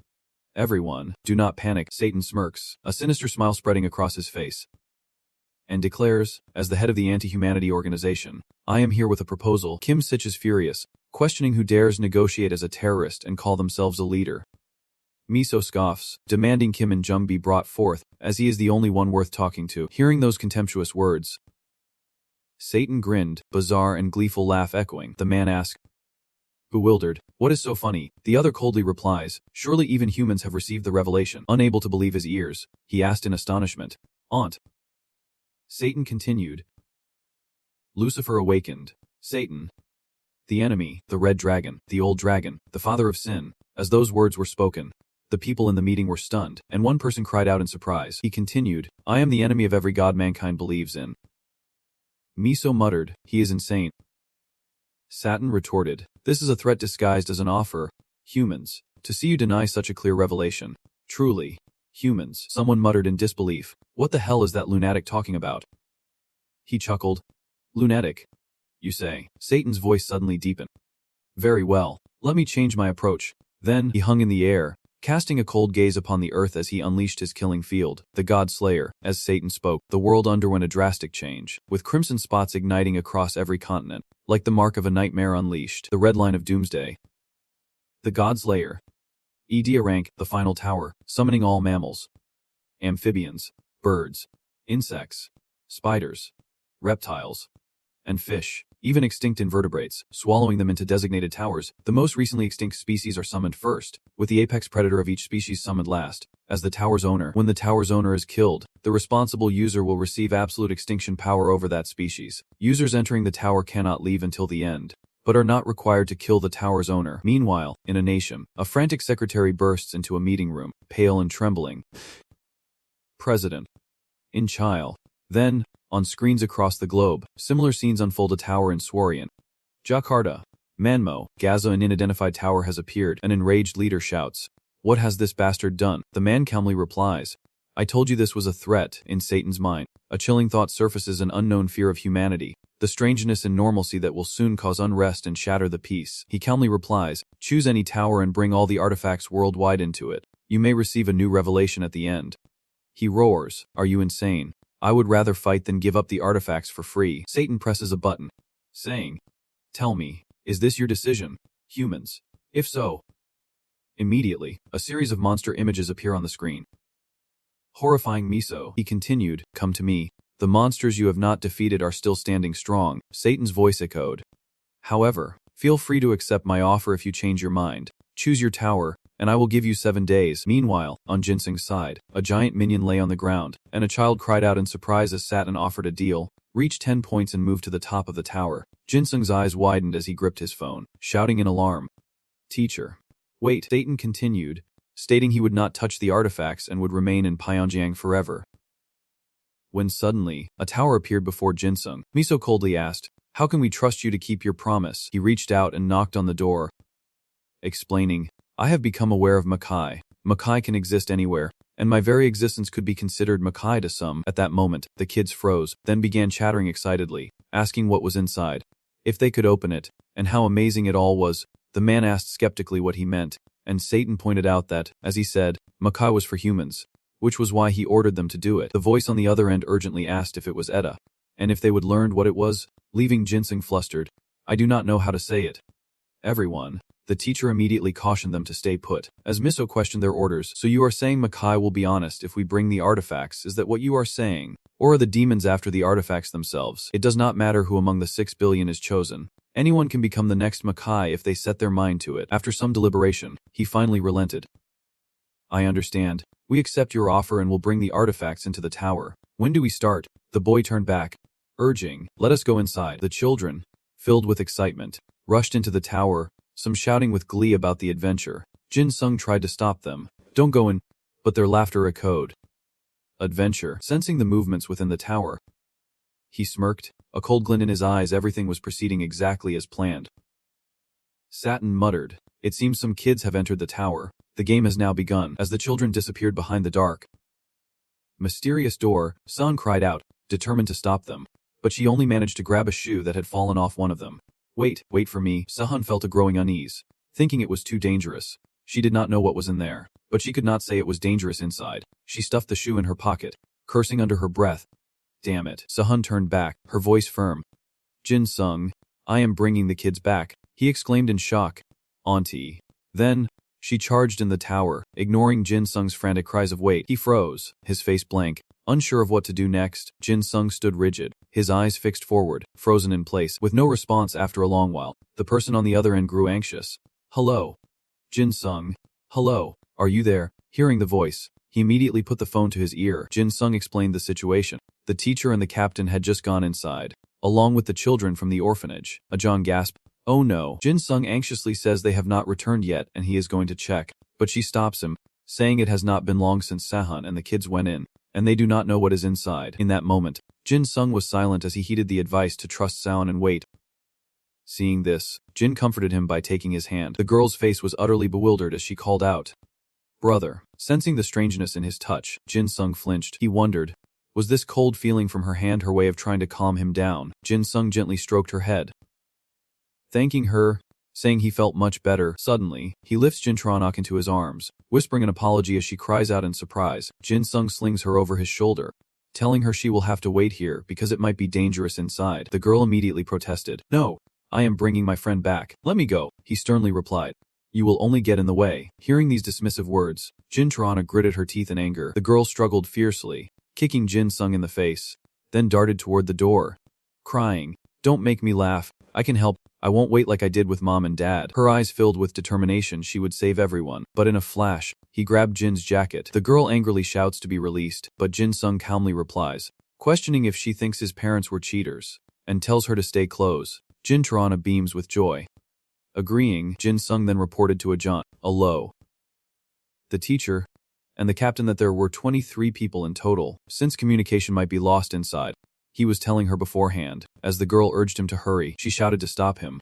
Everyone, do not panic. Satan smirks, a sinister smile spreading across his face, and declares, as the head of the anti-humanity organization, I am here with a proposal. Kim Sich is furious, questioning who dares negotiate as a terrorist and call themselves a leader. Miso scoffs, demanding Kim In-jung be brought forth, as he is the only one worth talking to. Hearing those contemptuous words, Satan grinned, bizarre and gleeful laugh echoing. The man asked, bewildered, what is so funny? The other coldly replies, surely even humans have received the revelation. Unable to believe his ears, he asked in astonishment, Aunt. Satan continued. Lucifer awakened. Satan. The enemy, the red dragon, the old dragon, the father of sin. As those words were spoken, the people in the meeting were stunned, and one person cried out in surprise. He continued, I am the enemy of every god mankind believes in. Miso muttered, he is insane. Satan retorted, this is a threat disguised as an offer. Humans, to see you deny such a clear revelation. Truly. Humans, someone muttered in disbelief. What the hell is that lunatic talking about? He chuckled. Lunatic, you say? Satan's voice suddenly deepened. Very well, let me change my approach. Then he hung in the air, casting a cold gaze upon the earth as he unleashed his killing field. The God Slayer. As Satan spoke, the world underwent a drastic change, with crimson spots igniting across every continent, like the mark of a nightmare unleashed, the red line of doomsday. The God Slayer. SSS-Rank, the final tower, summoning all mammals, amphibians, birds, insects, spiders, reptiles, and fish, even extinct invertebrates, swallowing them into designated towers. The most recently extinct species are summoned first, with the apex predator of each species summoned last, as the tower's owner. When the tower's owner is killed, the responsible user will receive absolute extinction power over that species. Users entering the tower cannot leave until the end, but are not required to kill the tower's owner. Meanwhile, in a nation, a frantic secretary bursts into a meeting room, pale and trembling. President. In Chile. Then, on screens across the globe, similar scenes unfold. A tower in Swarian, Jakarta, Manhwa, Gaza. An unidentified tower has appeared. An enraged leader shouts, what has this bastard done? The man calmly replies, I told you this was a threat. In Satan's mind, a chilling thought surfaces, an unknown fear of humanity, the strangeness and normalcy that will soon cause unrest and shatter the peace. He calmly replies, choose any tower and bring all the artifacts worldwide into it. You may receive a new revelation at the end. He roars, are you insane? I would rather fight than give up the artifacts for free. Satan presses a button, saying, tell me, is this your decision, humans? If so. Immediately, a series of monster images appear on the screen. Horrifying Miso, he continued, come to me. The monsters you have not defeated are still standing strong. Satan's voice echoed. However, feel free to accept my offer if you change your mind. Choose your tower, and I will give you 7 days. Meanwhile, on Jinsung's side, a giant minion lay on the ground, and a child cried out in surprise as Satan offered a deal. Reach 10 points and move to the top of the tower. Jinsung's eyes widened as he gripped his phone, shouting in alarm. Teacher. Wait. Satan continued, stating he would not touch the artifacts and would remain in Pyongyang forever. When suddenly, a tower appeared before Jinsung. Miso coldly asked, how can we trust you to keep your promise? He reached out and knocked on the door, explaining, I have become aware of Makai. Makai can exist anywhere, and my very existence could be considered Makai to some. At that moment, the kids froze, then began chattering excitedly, asking what was inside, if they could open it, and how amazing it all was. The man asked skeptically what he meant, and Satan pointed out that, as he said, Makai was for humans, which was why he ordered them to do it. The voice on the other end urgently asked if it was Etta, and if they would learn what it was, leaving Jinsung flustered. I do not know how to say it. Everyone. The teacher immediately cautioned them to stay put. As Miso questioned their orders, so you are saying Makai will be honest if we bring the artifacts? Is that what you are saying? Or are the demons after the artifacts themselves? It does not matter who among the 6 billion is chosen. Anyone can become the next Makai if they set their mind to it. After some deliberation, he finally relented. I understand. We accept your offer and will bring the artifacts into the tower. When do we start? The boy turned back, urging, let us go inside. The children, filled with excitement, rushed into the tower, some shouting with glee about the adventure. Jin Sung tried to stop them. "Don't go in," but their laughter echoed. Adventure. Sensing the movements within the tower, he smirked, a cold glint in his eyes. Everything was proceeding exactly as planned. Satin muttered, "It seems some kids have entered the tower. The game has now begun." As the children disappeared behind the dark, mysterious door, Sun cried out, determined to stop them. But she only managed to grab a shoe that had fallen off one of them. Wait for me." Sahun felt a growing unease, thinking it was too dangerous. She did not know what was in there, but she could not say it was dangerous inside. She stuffed the shoe in her pocket, cursing under her breath. "Damn it." Sahun turned back, her voice firm. "Jin Sung, I am bringing the kids back," he exclaimed in shock. "Auntie." Then, she charged in the tower, ignoring Jin Sung's frantic cries of wait. He froze, his face blank, unsure of what to do next. Jin Sung stood rigid, his eyes fixed forward, frozen in place, with no response. After a long while, the person on the other end grew anxious. "Hello? Jin Sung? Hello? Are you there?" Hearing the voice, he immediately put the phone to his ear. Jin Sung explained the situation. The teacher and the captain had just gone inside, along with the children from the orphanage. Ajahn gasped. "Oh no." Jin Sung anxiously says they have not returned yet and he is going to check, but she stops him, saying it has not been long since Sahun and the kids went in, and they do not know what is inside. In that moment, Jin Sung was silent as he heeded the advice to trust Sahun and wait. Seeing this, Jin comforted him by taking his hand. The girl's face was utterly bewildered as she called out, "Brother." Sensing the strangeness in his touch, Jin Sung flinched. He wondered, was this cold feeling from her hand her way of trying to calm him down? Jin Sung gently stroked her head, thanking her, saying he felt much better. Suddenly, he lifts Jin Tranak into his arms, whispering an apology as she cries out in surprise. Jin Sung slings her over his shoulder, telling her she will have to wait here because it might be dangerous inside. The girl immediately protested. "No, I am bringing my friend back. Let me go," he sternly replied. "You will only get in the way." Hearing these dismissive words, Jin Tranak gritted her teeth in anger. The girl struggled fiercely, kicking Jin Sung in the face, then darted toward the door, crying, "Don't make me laugh. I can help. I won't wait like I did with Mom and Dad." Her eyes filled with determination. She would save everyone. But in a flash, he grabbed Jin's jacket. The girl angrily shouts to be released, but Jin Sung calmly replies, questioning if she thinks his parents were cheaters, and tells her to stay close. Jin Tarana beams with joy. Agreeing, Jin Sung then reported to Ajahn, the teacher, and the captain that there were 23 people in total, since communication might be lost inside. He was telling her beforehand. As the girl urged him to hurry, she shouted to stop him.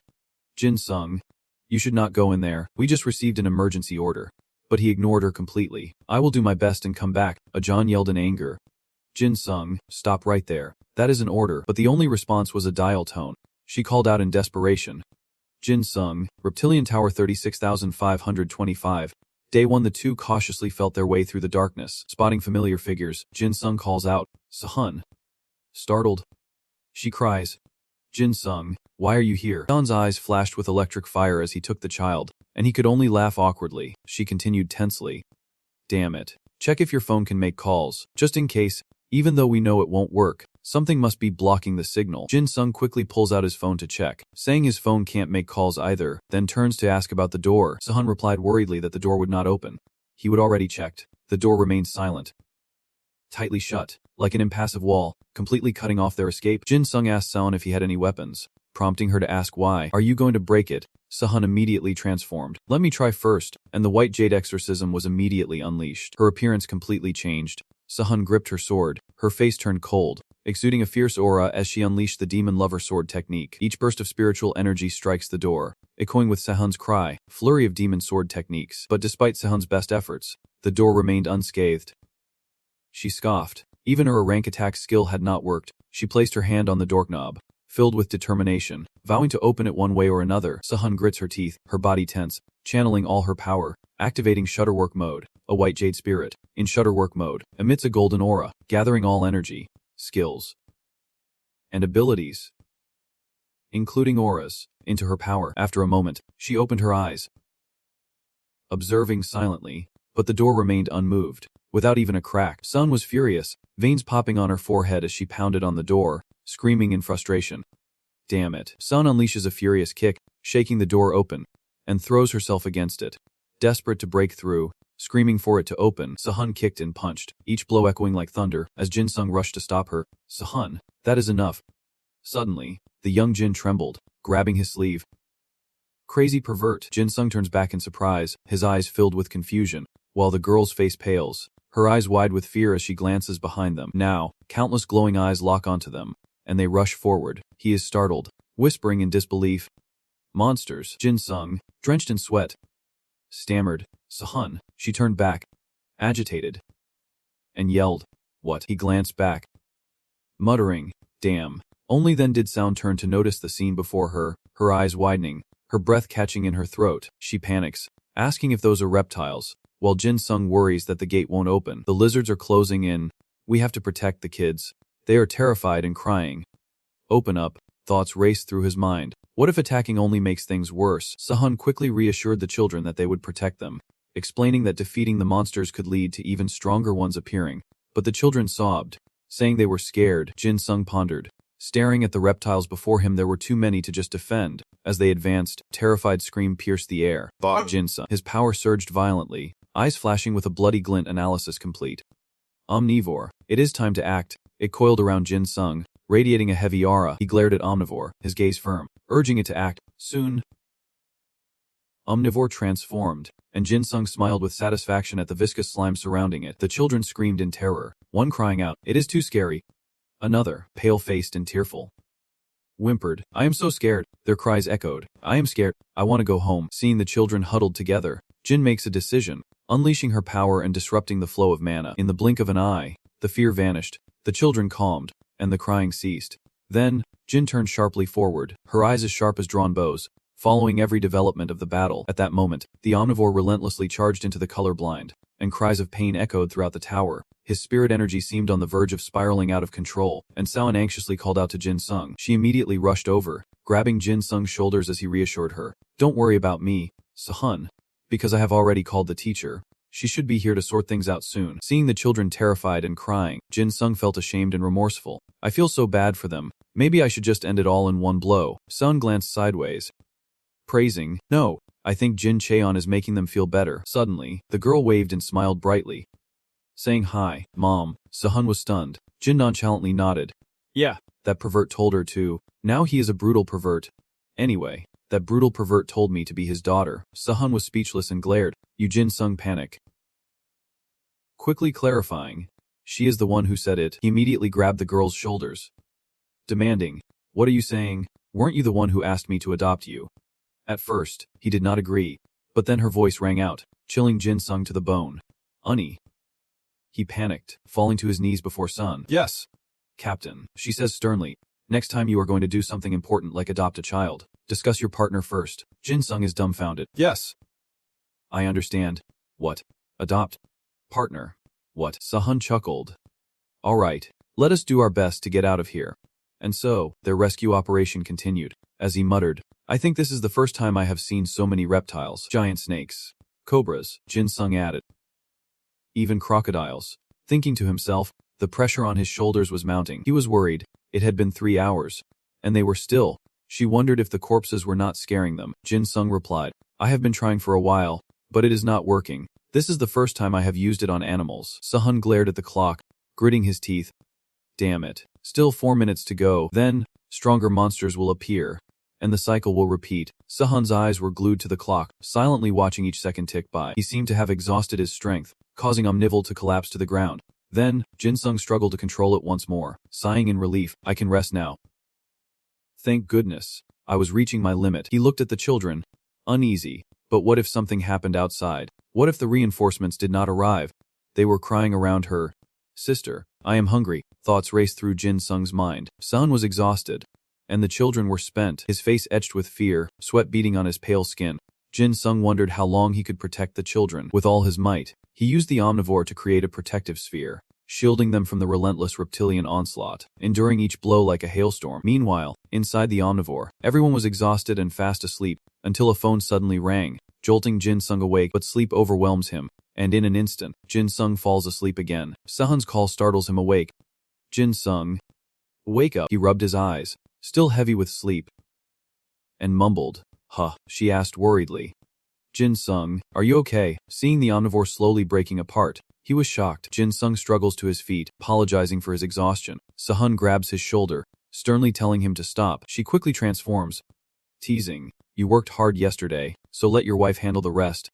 "Jin Sung, you should not go in there. We just received an emergency order." But he ignored her completely. "I will do my best and come back," Ajahn yelled in anger. "Jin Sung, stop right there. That is an order." But the only response was a dial tone. She called out in desperation. "Jin Sung, Reptilian Tower 36,525. Day 1. The two cautiously felt their way through the darkness. Spotting familiar figures, Jin Sung calls out, "Sahun." Startled, she cries, "Jin Sung, why are you here?" Sahun's eyes flashed with electric fire as he took the child, and he could only laugh awkwardly. She continued tensely, "Damn it. Check if your phone can make calls, just in case, even though we know it won't work. Something must be blocking the signal." Jin Sung quickly pulls out his phone to check, saying his phone can't make calls either, then turns to ask about the door. Sahun replied worriedly that the door would not open. He would already checked. The door remained silent, tightly shut, like an impassive wall, completely cutting off their escape. Jin Sung asked Sahun if he had any weapons, prompting her to ask why. "Are you going to break it?" Sahun immediately transformed. "Let me try first," and the white jade exorcism was immediately unleashed. Her appearance completely changed. Sahun gripped her sword, her face turned cold, exuding a fierce aura as she unleashed the demon lover sword technique. Each burst of spiritual energy strikes the door, echoing with Sahun's cry, flurry of demon sword techniques. But despite Sahun's best efforts, the door remained unscathed. She scoffed. Even her rank attack skill had not worked. She placed her hand on the doorknob, filled with determination, vowing to open it one way or another. Sahun grits her teeth, her body tense, channeling all her power, activating Shutterwork mode. A white jade spirit, in Shutterwork mode, emits a golden aura, gathering all energy, skills, and abilities, including auras, into her power. After a moment, she opened her eyes, observing silently, but the door remained unmoved, without even a crack. Sun was furious, veins popping on her forehead as she pounded on the door, screaming in frustration. "Damn it." Sun unleashes a furious kick, shaking the door open, and throws herself against it. Desperate to break through, screaming for it to open, Sahun kicked and punched, each blow echoing like thunder, as Jin Sung rushed to stop her. "Sahun, that is enough." Suddenly, the young Jin trembled, grabbing his sleeve. Crazy pervert. Jin Sung turns back in surprise, his eyes filled with confusion, while the girl's face pales, her eyes wide with fear as she glances behind them. Now, countless glowing eyes lock onto them, and they rush forward. He is startled, whispering in disbelief. Monsters. Jin Sung, drenched in sweat, stammered, Sahan. She turned back, agitated, and yelled, "What?" He glanced back, muttering, "Damn." Only then did Sound turn to notice the scene before her, her eyes widening, her breath catching in her throat. She panics, asking if those are reptiles, while Jin Sung worries that the gate won't open. The lizards are closing in. We have to protect the kids. They are terrified and crying. Open up. Thoughts race through his mind. What if attacking only makes things worse? Sahan quickly reassured the children that they would protect them, explaining that defeating the monsters could lead to even stronger ones appearing. But the children sobbed, saying they were scared. Jin Sung pondered. Staring at the reptiles before him, there were too many to just defend. As they advanced, terrified scream pierced the air. Jin Sung. His power surged violently, eyes flashing with a bloody glint. Analysis complete. Omnivore. It is time to act. It coiled around Jin Sung, radiating a heavy aura. He glared at Omnivore, his gaze firm, urging it to act. Soon, Omnivore transformed, and Jin Sung smiled with satisfaction at the viscous slime surrounding it. The children screamed in terror, one crying out, "It is too scary." Another, pale-faced and tearful, whimpered, "I am so scared." Their cries echoed, "I am scared. I want to go home." Seeing the children huddled together, Jin makes a decision, unleashing her power and disrupting the flow of mana. In the blink of an eye, the fear vanished, the children calmed, and the crying ceased. Then, Jin turned sharply forward, her eyes as sharp as drawn bows, following every development of the battle. At that moment, the Omnivore relentlessly charged into the colorblind, and cries of pain echoed throughout the tower. His spirit energy seemed on the verge of spiraling out of control, and Sahan anxiously called out to Jin Sung. She immediately rushed over, grabbing Jin Sung's shoulders as he reassured her. "Don't worry about me, Sahan, because I have already called the teacher. She should be here to sort things out soon." Seeing the children terrified and crying, Jin Sung felt ashamed and remorseful. "I feel so bad for them. Maybe I should just end it all in one blow." Sun glanced sideways, praising, "No, I think Jin Cheon is making them feel better." Suddenly, the girl waved and smiled brightly, saying, "Hi, Mom." Sahan was stunned. Jin nonchalantly nodded. "Yeah, that pervert told her to. Now he is a brutal pervert. Anyway, that brutal pervert told me to be his daughter." Sahan was speechless and glared. Jin Sung panic, quickly clarifying, "She is the one who said it." He immediately grabbed the girl's shoulders, demanding, "What are you saying? Weren't you the one who asked me to adopt you?" At first, he did not agree, but then her voice rang out, chilling Jin Sung to the bone. "Unnie." He panicked, falling to his knees before Sun. "Yes, Captain," she says sternly. "Next time you are going to do something important like adopt a child, discuss your partner first." Jin Sung is dumbfounded. "Yes, I understand. What? Adopt? Partner? What?" Sahan chuckled. "All right, let us do our best to get out of here." And so, their rescue operation continued. As he muttered, "I think this is the first time I have seen so many reptiles. Giant snakes. Cobras," Jin Sung added. "Even crocodiles." Thinking to himself, the pressure on his shoulders was mounting. He was worried. It had been 3 hours, and they were still. She wondered if the corpses were not scaring them. Jin Sung replied, "I have been trying for a while, but it is not working. This is the first time I have used it on animals." Sahan glared at the clock, gritting his teeth. "Damn it. Still 4 minutes to go. Then, stronger monsters will appear, and the cycle will repeat." Sahan's eyes were glued to the clock, silently watching each second tick by. He seemed to have exhausted his strength, causing Omnivore to collapse to the ground. Then, Jin Sung struggled to control it once more, sighing in relief, "I can rest now. Thank goodness. I was reaching my limit." He looked at the children, uneasy. But what if something happened outside? What if the reinforcements did not arrive? They were crying around her. "Sister, I am hungry." Thoughts raced through Jin Sung's mind. Sun was exhausted, and the children were spent, his face etched with fear, sweat beading on his pale skin. Jin Sung wondered how long he could protect the children. With all his might, he used the Omnivore to create a protective sphere, shielding them from the relentless reptilian onslaught, enduring each blow like a hailstorm. Meanwhile, inside the Omnivore, everyone was exhausted and fast asleep, until a phone suddenly rang, jolting Jin Sung awake. But sleep overwhelms him, and in an instant, Jin Sung falls asleep again. Sahan's call startles him awake. "Jin Sung, wake up." He rubbed his eyes, still heavy with sleep, and mumbled, "Huh?" She asked worriedly, "Jin Sung, are you okay?" Seeing the Omnivore slowly breaking apart, he was shocked. Jin Sung struggles to his feet, apologizing for his exhaustion. Sahan grabs his shoulder, sternly telling him to stop. She quickly transforms, teasing, You worked hard yesterday, so let your wife handle the rest.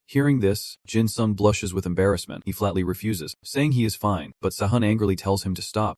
Hearing this, Jin Sung blushes with embarrassment. He flatly refuses, saying he is fine, but Sahan angrily tells him to stop.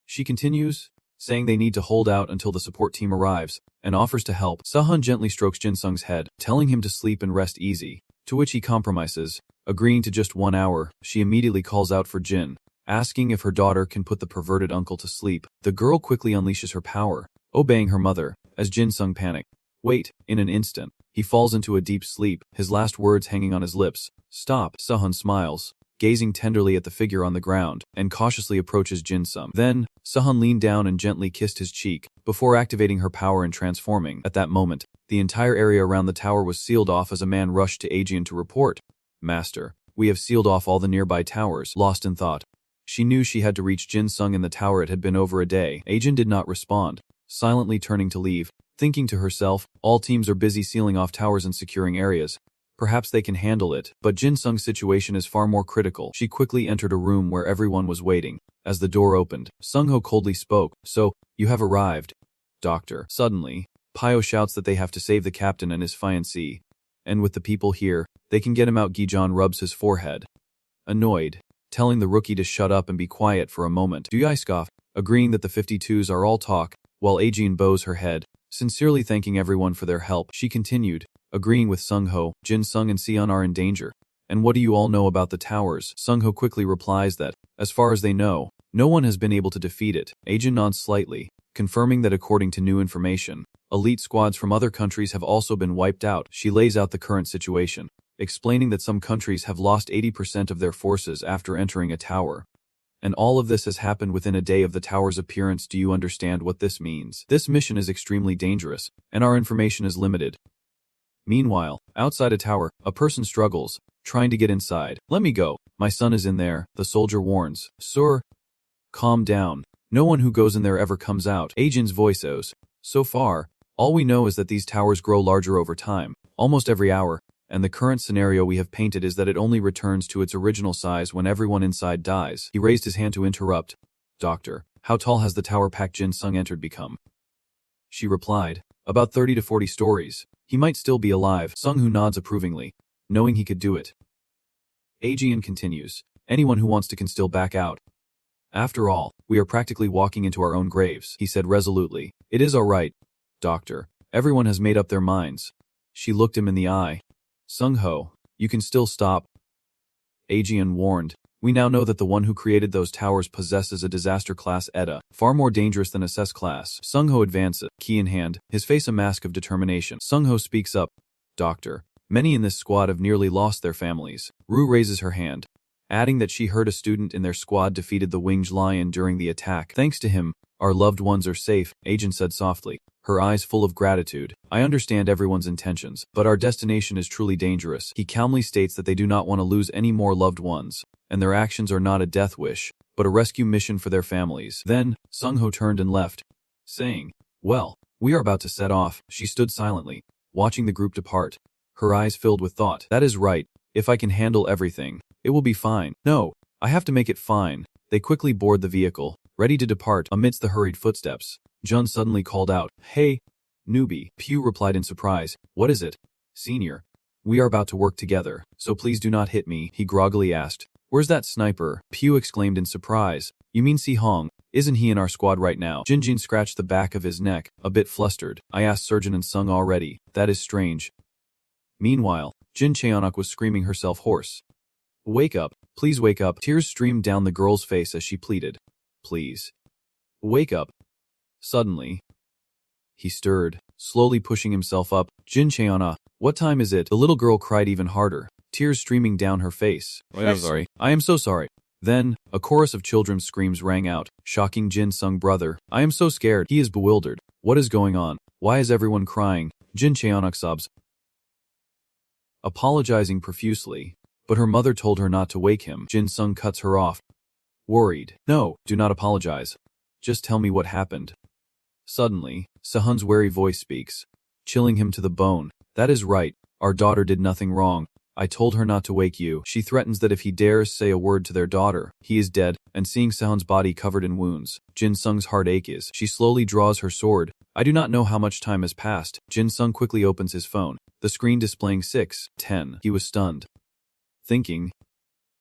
She continues, saying they need to hold out until the support team arrives, and offers to help. Sahan gently strokes Jin Sung's head, telling him to sleep and rest easy, to which he compromises, agreeing to just 1 hour. She immediately calls out for Jin, asking if her daughter can put the perverted uncle to sleep. The girl quickly unleashes her power, obeying her mother, as Jin Sung panics. Wait, in an instant, he falls into a deep sleep, his last words hanging on his lips. Stop. Sahan smiles, gazing tenderly at the figure on the ground, and cautiously approaches Jin Sung. Then, Sahan leaned down and gently kissed his cheek, before activating her power and transforming. At that moment, the entire area around the tower was sealed off as a man rushed to Aegeon to report. Master, we have sealed off all the nearby towers. Lost in thought, she knew she had to reach Jin Sung in the tower. It had been over a day. Aegeon did not respond, silently turning to leave, thinking to herself, all teams are busy sealing off towers and securing areas. Perhaps they can handle it, but Jin Sung's situation is far more critical. She quickly entered a room where everyone was waiting. As the door opened, Sung-ho coldly spoke, so, you have arrived. Doctor. Suddenly, Pio shouts that they have to save the captain and his fiancée. And with the people here, they can get him out. Gijon rubs his forehead, annoyed, telling the rookie to shut up and be quiet for a moment. Dui scoffed, agreeing that the 52s are all talk, while Aegeon bows her head, sincerely thanking everyone for their help. She continued, agreeing with Sung-ho, Jin Sung and Seon are in danger. And what do you all know about the towers? Sung-ho quickly replies that, as far as they know, no one has been able to defeat it. Aegeon nods slightly, confirming that according to new information, elite squads from other countries have also been wiped out. She lays out the current situation, explaining that some countries have lost 80% of their forces after entering a tower. And all of this has happened within a day of the tower's appearance. Do you understand what this means? This mission is extremely dangerous, and our information is limited. Meanwhile, outside a tower, a person struggles, trying to get inside. Let me go. My son is in there, the soldier warns. Sir, calm down. No one who goes in there ever comes out. Aegeon's voice ows. So far, all we know is that these towers grow larger over time, almost every hour, and the current scenario we have painted is that it only returns to its original size when everyone inside dies. He raised his hand to interrupt. Doctor, how tall has the tower Pak Jin Sung entered become? She replied, about 30 to 40 stories. He might still be alive. Sung-ho nods approvingly, knowing he could do it. Aegeon continues, anyone who wants to can still back out. After all, we are practically walking into our own graves, he said resolutely. It is all right, doctor. Everyone has made up their minds. She looked him in the eye. Sung-ho, you can still stop. Aegeon warned, we now know that the one who created those towers possesses a disaster class ETA, far more dangerous than SS class. Sung-ho advances, key in hand, his face a mask of determination. Sung-ho speaks up. Doctor, many in this squad have nearly lost their families. Ru raises her hand, adding that she heard a student in their squad defeated the winged lion during the attack. Thanks to him, our loved ones are safe, Aegeon said softly, her eyes full of gratitude. I understand everyone's intentions, but our destination is truly dangerous. He calmly states that they do not want to lose any more loved ones, and their actions are not a death wish, but a rescue mission for their families. Then, Sung-ho turned and left, saying, well, we are about to set off. She stood silently, watching the group depart, her eyes filled with thought. That is right. If I can handle everything, it will be fine. No, I have to make it fine. They quickly board the vehicle, ready to depart. Amidst the hurried footsteps, Jun suddenly called out, hey, newbie. Pew replied in surprise, what is it? Senior, we are about to work together, so please do not hit me, he groggily asked. Where's that sniper? Pew exclaimed in surprise. You mean Si Hong? Isn't he in our squad right now? Jinjin scratched the back of his neck, a bit flustered. I asked Surgeon and Sung already. That is strange. Meanwhile, Jin Cheonok was screaming herself hoarse. Wake up, please wake up. Tears streamed down the girl's face as she pleaded. Please. Wake up. Suddenly, he stirred, slowly pushing himself up. Jin Cheona, what time is it? The little girl cried even harder, tears streaming down her face. I'm sorry. I am so sorry. Then, a chorus of children's screams rang out, shocking Jin Sung brother. I am so scared. He is bewildered. What is going on? Why is everyone crying? Jin Cheonok sobs, apologizing profusely, but her mother told her not to wake him. Jin Sung cuts her off, worried. No, do not apologize. Just tell me what happened. Suddenly, Sehun's wary voice speaks, chilling him to the bone. That is right, our daughter did nothing wrong. I told her not to wake you. She threatens that if he dares say a word to their daughter, he is dead, and seeing Sehun's body covered in wounds, Jin Sung's heart aches. She slowly draws her sword, I do not know how much time has passed. Jin Sung quickly opens his phone, the screen displaying 6:10. He was stunned, thinking,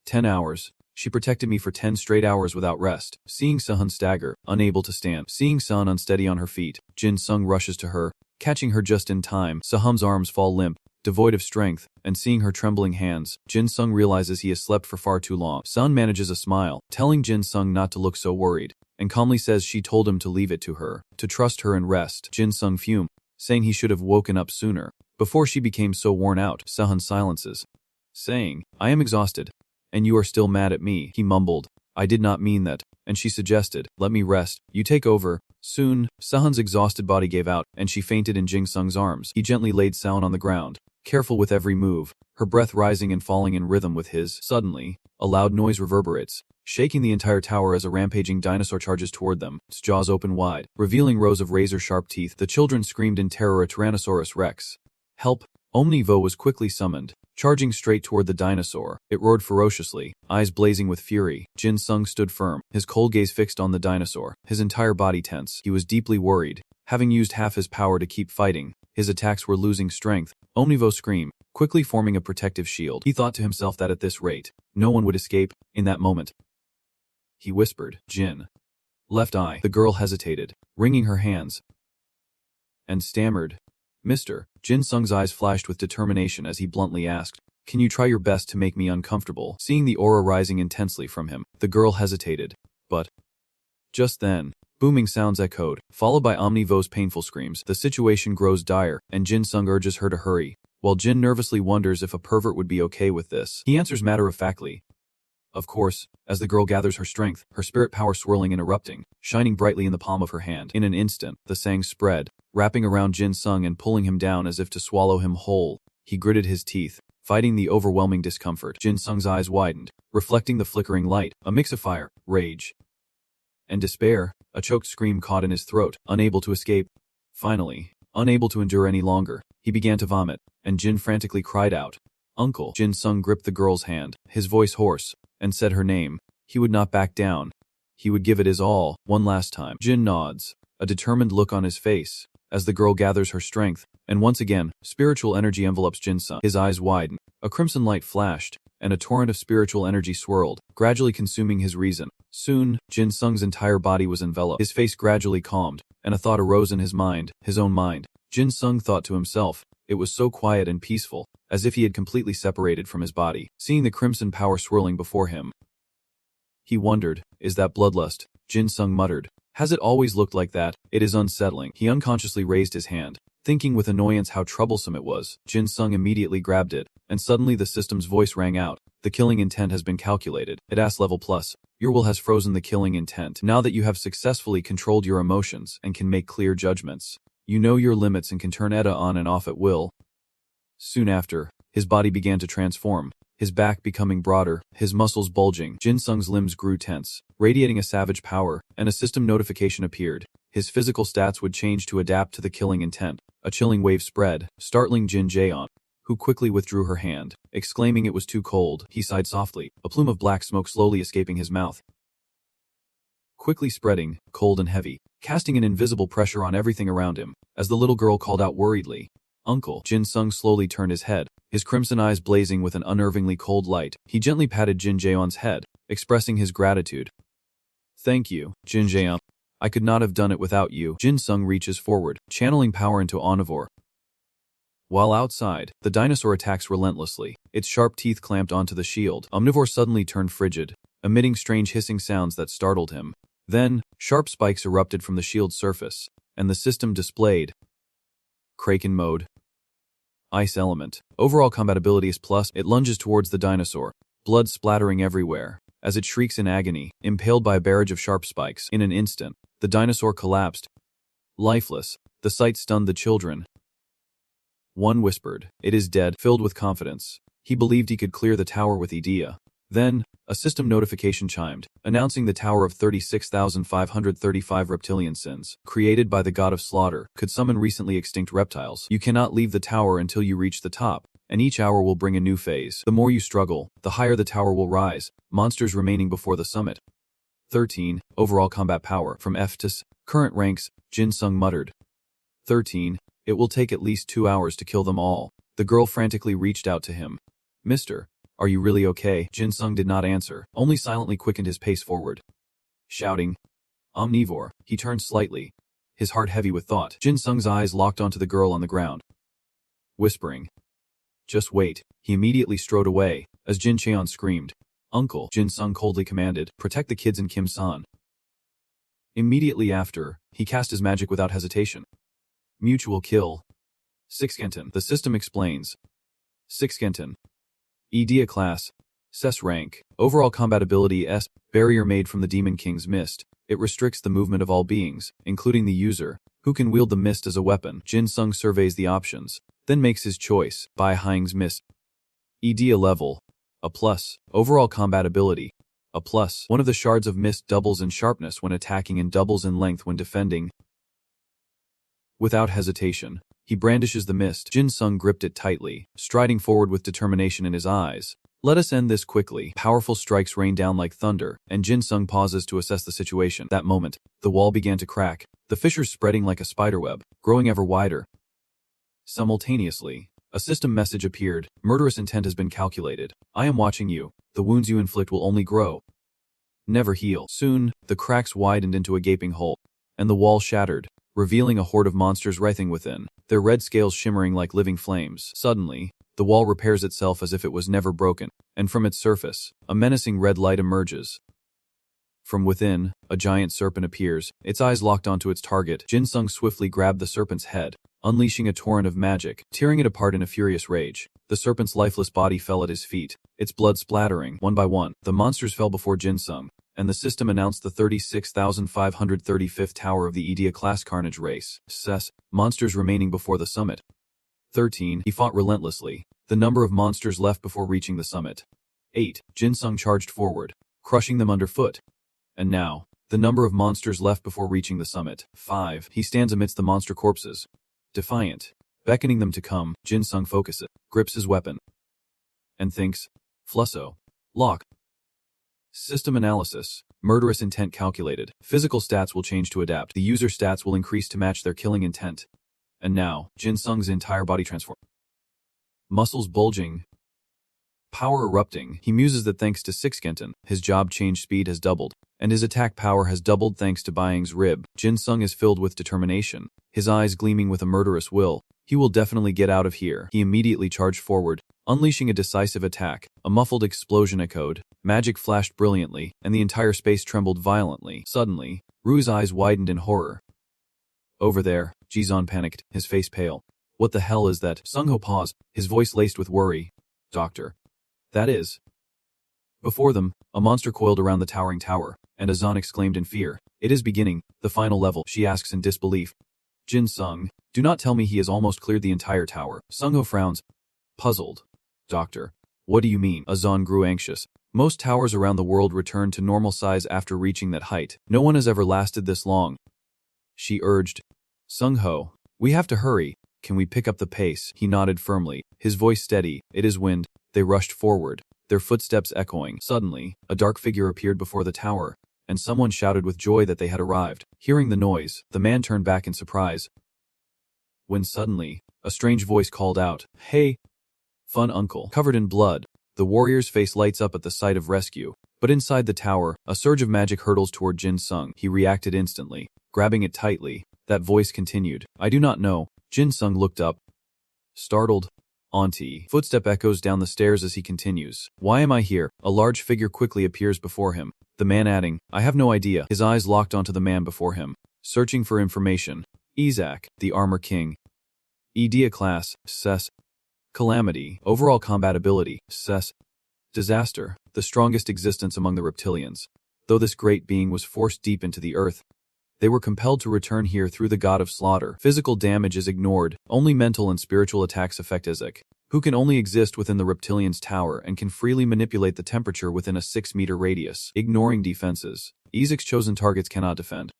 10 hours. She protected me for 10 straight hours without rest. Seeing Sahan stagger, unable to stand. Seeing Sahan unsteady on her feet, Jin Sung rushes to her, catching her just in time. Sahan's arms fall limp, devoid of strength, and seeing her trembling hands, Jin Sung realizes he has slept for far too long. Sahan manages a smile, telling Jin Sung not to look so worried, and calmly says she told him to leave it to her, to trust her and rest. Jin Sung fume, saying he should have woken up sooner, before she became so worn out. Sahan silences, saying, I am exhausted. And you are still mad at me. He mumbled, I did not mean that, and she suggested, let me rest, you take over. Soon, Sahan's exhausted body gave out, and she fainted in Jin Sung's arms. He gently laid Sahan on the ground, careful with every move, her breath rising and falling in rhythm with his. Suddenly, a loud noise reverberates, shaking the entire tower as a rampaging dinosaur charges toward them, its jaws open wide, revealing rows of razor-sharp teeth. The children screamed in terror. A Tyrannosaurus Rex. Help! Omnivo was quickly summoned, charging straight toward the dinosaur. It roared ferociously, eyes blazing with fury. Jin Sung stood firm, his cold gaze fixed on the dinosaur, his entire body tense. He was deeply worried. Having used half his power to keep fighting, his attacks were losing strength. Omnivo screamed, quickly forming a protective shield. He thought to himself that at this rate, no one would escape. In that moment, he whispered, Jin. Left eye. The girl hesitated, wringing her hands, and stammered, Mr. Jin Sung's eyes flashed with determination as he bluntly asked, can you try your best to make me uncomfortable? Seeing the aura rising intensely from him, the girl hesitated, but just then, booming sounds echoed, followed by Omnivo's painful screams. The situation grows dire, and Jin Sung urges her to hurry, while Jin nervously wonders if a pervert would be okay with this. He answers matter-of-factly, of course, as the girl gathers her strength, her spirit power swirling and erupting, shining brightly in the palm of her hand. In an instant, the sang spread, wrapping around Jin Sung and pulling him down as if to swallow him whole. He gritted his teeth, fighting the overwhelming discomfort. Jin Sung's eyes widened, reflecting the flickering light, a mix of fire, rage, and despair. A choked scream caught in his throat, unable to escape. Finally, unable to endure any longer, he began to vomit, and Jin frantically cried out, Uncle. Jin Sung gripped the girl's hand, his voice hoarse, and said her name. He would not back down. He would give it his all, one last time. Jin nods, a determined look on his face, as the girl gathers her strength, and once again, spiritual energy envelopes Jin Sung. His eyes widened, a crimson light flashed, and a torrent of spiritual energy swirled, gradually consuming his reason. Soon, Jin Sung's entire body was enveloped. His face gradually calmed, and a thought arose in his mind, his own mind. Jin Sung thought to himself, it was so quiet and peaceful, as if he had completely separated from his body. Seeing the crimson power swirling before him, he wondered, is that bloodlust? Jin Sung muttered, has it always looked like that? It is unsettling. He unconsciously raised his hand, thinking with annoyance how troublesome it was. Jin Sung immediately grabbed it, and suddenly the system's voice rang out. The killing intent has been calculated. At AS level plus, your will has frozen the killing intent. Now that you have successfully controlled your emotions and can make clear judgments, you know your limits and can turn ETA on and off at will. Soon after, his body began to transform, his back becoming broader, his muscles bulging. Jin Sung's limbs grew tense, radiating a savage power, and a system notification appeared. His physical stats would change to adapt to the killing intent. A chilling wave spread, startling Jin Jaeon, who quickly withdrew her hand, exclaiming it was too cold. He sighed softly, a plume of black smoke slowly escaping his mouth, quickly spreading, cold and heavy, casting an invisible pressure on everything around him. As the little girl called out worriedly, Uncle, Jin Sung slowly turned his head, his crimson eyes blazing with an unnervingly cold light. He gently patted Jin Jaeon's head, expressing his gratitude. Thank you, Jin Jaeon. I could not have done it without you. Jin Sung reaches forward, channeling power into Omnivore. While outside, the dinosaur attacks relentlessly, its sharp teeth clamped onto the shield. Omnivore suddenly turned frigid, emitting strange hissing sounds that startled him. Then, sharp spikes erupted from the shield's surface, and the system displayed Kraken mode. Ice element. Overall combatability is plus. It lunges towards the dinosaur, blood splattering everywhere, as it shrieks in agony, impaled by a barrage of sharp spikes. In an instant, the dinosaur collapsed, lifeless. The sight stunned the children. One whispered, it is dead, filled with confidence. He believed he could clear the tower with Idea. Then, a system notification chimed, announcing the tower of 36,535 reptilian sins, created by the god of slaughter, could summon recently extinct reptiles. You cannot leave the tower until you reach the top, and each hour will bring a new phase. The more you struggle, the higher the tower will rise, monsters remaining before the summit. 13. Overall combat power. From F to S. Current ranks, Jin Sung muttered. 13. It will take at least 2 hours to kill them all. The girl frantically reached out to him. Mister, are you really okay? Jin Sung did not answer, only silently quickened his pace forward. Shouting, Omnivore, he turned slightly, his heart heavy with thought. Jin Sung's eyes locked onto the girl on the ground. Whispering, just wait, he immediately strode away, as Jin Cheon screamed. Uncle, Jin Sung coldly commanded, protect the kids and Kim Sahan. Immediately after, he cast his magic without hesitation. Mutual kill. 6 Kenton, the system explains. 6 Kenton. Idea class. SSS-Rank. Overall combatability S. Barrier made from the Demon King's mist. It restricts the movement of all beings, including the user, who can wield the mist as a weapon. Jin Sung surveys the options, then makes his choice. Bai Hang's mist. Idea level. A plus. Overall combatability. A plus. One of the shards of mist doubles in sharpness when attacking and doubles in length when defending. Without hesitation, he brandishes the mist. Jin Sung gripped it tightly, striding forward with determination in his eyes. Let us end this quickly. Powerful strikes rain down like thunder, and Jin Sung pauses to assess the situation. That moment, the wall began to crack, the fissures spreading like a spiderweb, growing ever wider. Simultaneously, a system message appeared. Murderous intent has been calculated. I am watching you. The wounds you inflict will only grow, never heal. Soon, the cracks widened into a gaping hole, and the wall shattered, revealing a horde of monsters writhing within, their red scales shimmering like living flames. Suddenly, the wall repairs itself as if it was never broken, and from its surface, a menacing red light emerges. From within, a giant serpent appears, its eyes locked onto its target. Jin Sung swiftly grabbed the serpent's head, unleashing a torrent of magic, tearing it apart in a furious rage. The serpent's lifeless body fell at his feet, its blood splattering. One by one, the monsters fell before Jin Sung, and the system announced the 36,535th tower of the Idea class Carnage race. SSS, monsters remaining before the summit. 13. He fought relentlessly, the number of monsters left before reaching the summit. 8. Jin Sung charged forward, crushing them underfoot. And now, the number of monsters left before reaching the summit. 5. He stands amidst the monster corpses, defiant, beckoning them to come. Jin Sung focuses, grips his weapon, and thinks, Flusso. Lock. System analysis. Murderous intent calculated. Physical stats will change to adapt. The user stats will increase to match their killing intent. And now, Jin Sung's entire body transforms. Muscles bulging. Power erupting. He muses that thanks to 6 Kenton, his job change speed has doubled, and his attack power has doubled thanks to Baiyang's rib. Jin Sung is filled with determination, his eyes gleaming with a murderous will. He will definitely get out of here. He immediately charged forward, unleashing a decisive attack. A muffled explosion echoed, magic flashed brilliantly, and the entire space trembled violently. Suddenly, Ru's eyes widened in horror. Over there, Jizon panicked, his face pale. What the hell is that? Sung-ho paused, his voice laced with worry. Doctor. That is. Before them, a monster coiled around the towering tower, and Azan exclaimed in fear. It is beginning, the final level, she asks in disbelief. Jin Sung, do not tell me he has almost cleared the entire tower. Sung-ho frowns. Puzzled. Doctor. What do you mean? Azan grew anxious. Most towers around the world return to normal size after reaching that height. No one has ever lasted this long. She urged. Sung-ho, we have to hurry. Can we pick up the pace? He nodded firmly, his voice steady. It is wind. They rushed forward, their footsteps echoing. Suddenly, a dark figure appeared before the tower, and someone shouted with joy that they had arrived. Hearing the noise, the man turned back in surprise. When suddenly, a strange voice called out, Hey, fun uncle. Covered in blood, the warrior's face lights up at the sight of rescue. But inside the tower, a surge of magic hurtles toward Jin Sung. He reacted instantly, grabbing it tightly. That voice continued. I do not know. Jin Sung looked up. Startled. Auntie. Footstep echoes down the stairs as he continues. Why am I here? A large figure quickly appears before him, the man adding, I have no idea. His eyes locked onto the man before him, searching for information. Isaac, the Armor King. Idea class, SSS. Calamity, overall combatability, SSS. Disaster, the strongest existence among the reptilians. Though this great being was forced deep into the earth, they were compelled to return here through the god of slaughter. Physical damage is ignored, only mental and spiritual attacks affect Isaac, who can only exist within the reptilian's tower and can freely manipulate the temperature within a 6-meter radius. Ignoring defenses, Isaac's chosen targets cannot defend.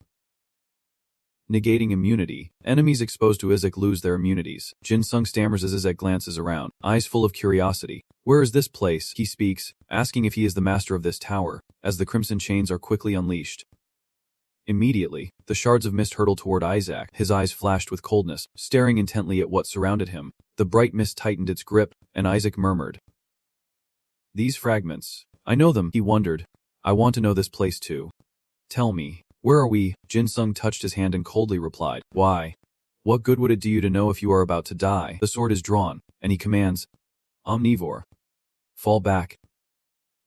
Negating immunity, enemies exposed to Isaac lose their immunities. Jin Sung stammers as Isaac glances around, eyes full of curiosity. Where is this place? He speaks, asking if he is the master of this tower, as the crimson chains are quickly unleashed. Immediately, the shards of mist hurtled toward Isaac. His eyes flashed with coldness, staring intently at what surrounded him. The bright mist tightened its grip, and Isaac murmured, "These fragments. I know them," he wondered. "I want to know this place too. Tell me, where are we?" Jin Sung touched his hand and coldly replied, "Why? What good would it do you to know if you are about to die?" The sword is drawn, and he commands, "Omnivore. Fall back."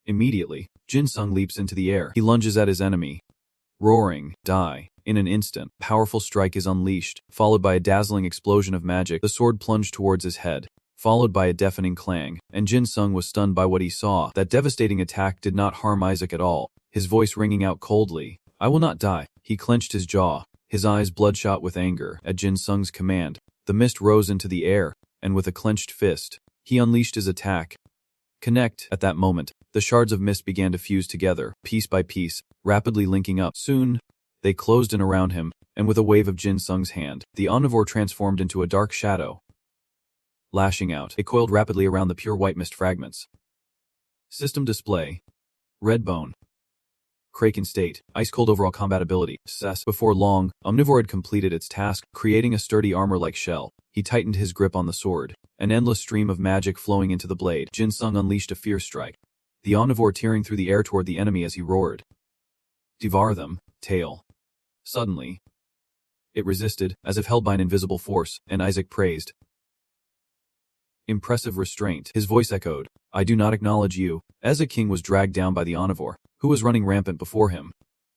Immediately, Jin Sung leaps into the air. He lunges at his enemy. Roaring, die. In an instant, powerful strike is unleashed, followed by a dazzling explosion of magic. The sword plunged towards his head, followed by a deafening clang, and Jin Sung was stunned by what he saw. That devastating attack did not harm Isaac at all, his voice ringing out coldly, "I will not die." He clenched his jaw, his eyes bloodshot with anger. At Jin Sung's command, the mist rose into the air, and with a clenched fist, he unleashed his attack. Connect. At that moment, the shards of mist began to fuse together, piece by piece, rapidly linking up. Soon, they closed in around him, and with a wave of Jin Sung's hand, the omnivore transformed into a dark shadow. Lashing out, it coiled rapidly around the pure white mist fragments. System display. Red bone. Kraken state. Ice-cold overall compatibility. SSS. Before long, Omnivore had completed its task, creating a sturdy armor-like shell. He tightened his grip on the sword, an endless stream of magic flowing into the blade. Jin Sung unleashed a fierce strike, the omnivore tearing through the air toward the enemy as he roared, "Devour them, tail." Suddenly, it resisted, as if held by an invisible force, and Isaac praised, "Impressive restraint." His voice echoed, "I do not acknowledge you." Isaac King was dragged down by the omnivore, who was running rampant before him.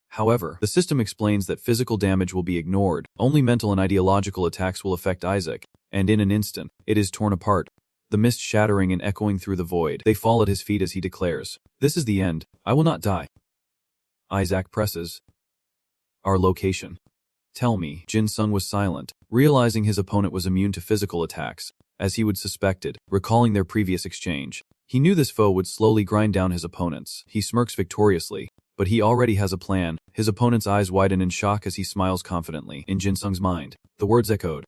However, the system explains that physical damage will be ignored, only mental and ideological attacks will affect Isaac, and in an instant, it is torn apart, the mist shattering and echoing through the void. They fall at his feet as he declares, "This is the end, I will not die." Isaac presses, "Our location. Tell me." Jin Sung was silent, realizing his opponent was immune to physical attacks, as he would suspected, recalling their previous exchange. He knew this foe would slowly grind down his opponents. He smirks victoriously, but he already has a plan. His opponent's eyes widen in shock as he smiles confidently. In Jin Sung's mind, the words echoed,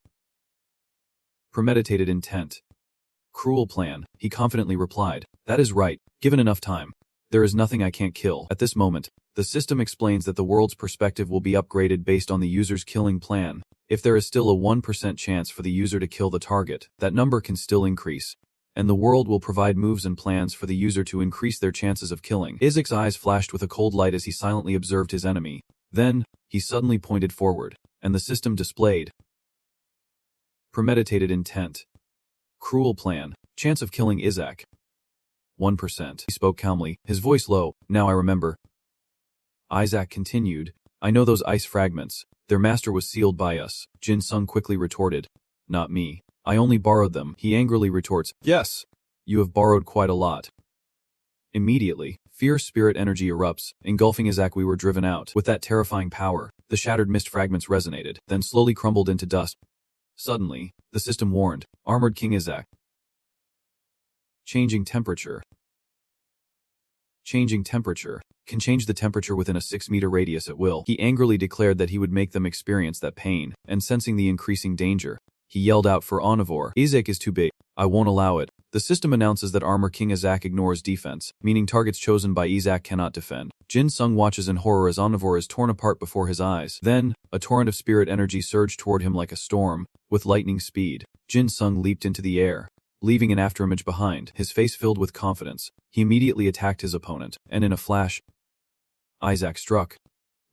"Premeditated intent. Cruel plan." He confidently replied, "That is right, given enough time. There is nothing I can't kill." At this moment, the system explains that the world's perspective will be upgraded based on the user's killing plan. If there is still a 1% chance for the user to kill the target, that number can still increase, and the world will provide moves and plans for the user to increase their chances of killing. Isaac's eyes flashed with a cold light as he silently observed his enemy. Then, he suddenly pointed forward, and the system displayed, "Premeditated intent. Cruel plan. Chance of killing Isaac. 1%. He spoke calmly, his voice low. "Now I remember." Isaac continued, "I know those ice fragments. Their master was sealed by us." Jin Sung quickly retorted, "Not me. I only borrowed them." He angrily retorts, "Yes, you have borrowed quite a lot." Immediately, fierce spirit energy erupts, engulfing Isaac. We were driven out. With that terrifying power, the shattered mist fragments resonated, then slowly crumbled into dust. Suddenly, the system warned, "Armored King Isaac. Changing temperature. Changing temperature. Can change the temperature within a 6-meter radius at will." He angrily declared that he would make them experience that pain, and sensing the increasing danger, he yelled out for Omnivore, "Isaac is too big. I won't allow it." The system announces that Armor King Isaac ignores defense, meaning targets chosen by Isaac cannot defend. Jin Sung watches in horror as Omnivore is torn apart before his eyes. Then, a torrent of spirit energy surged toward him like a storm, with lightning speed. Jin Sung leaped into the air, leaving an afterimage behind, his face filled with confidence. He immediately attacked his opponent, and in a flash, Isaac struck,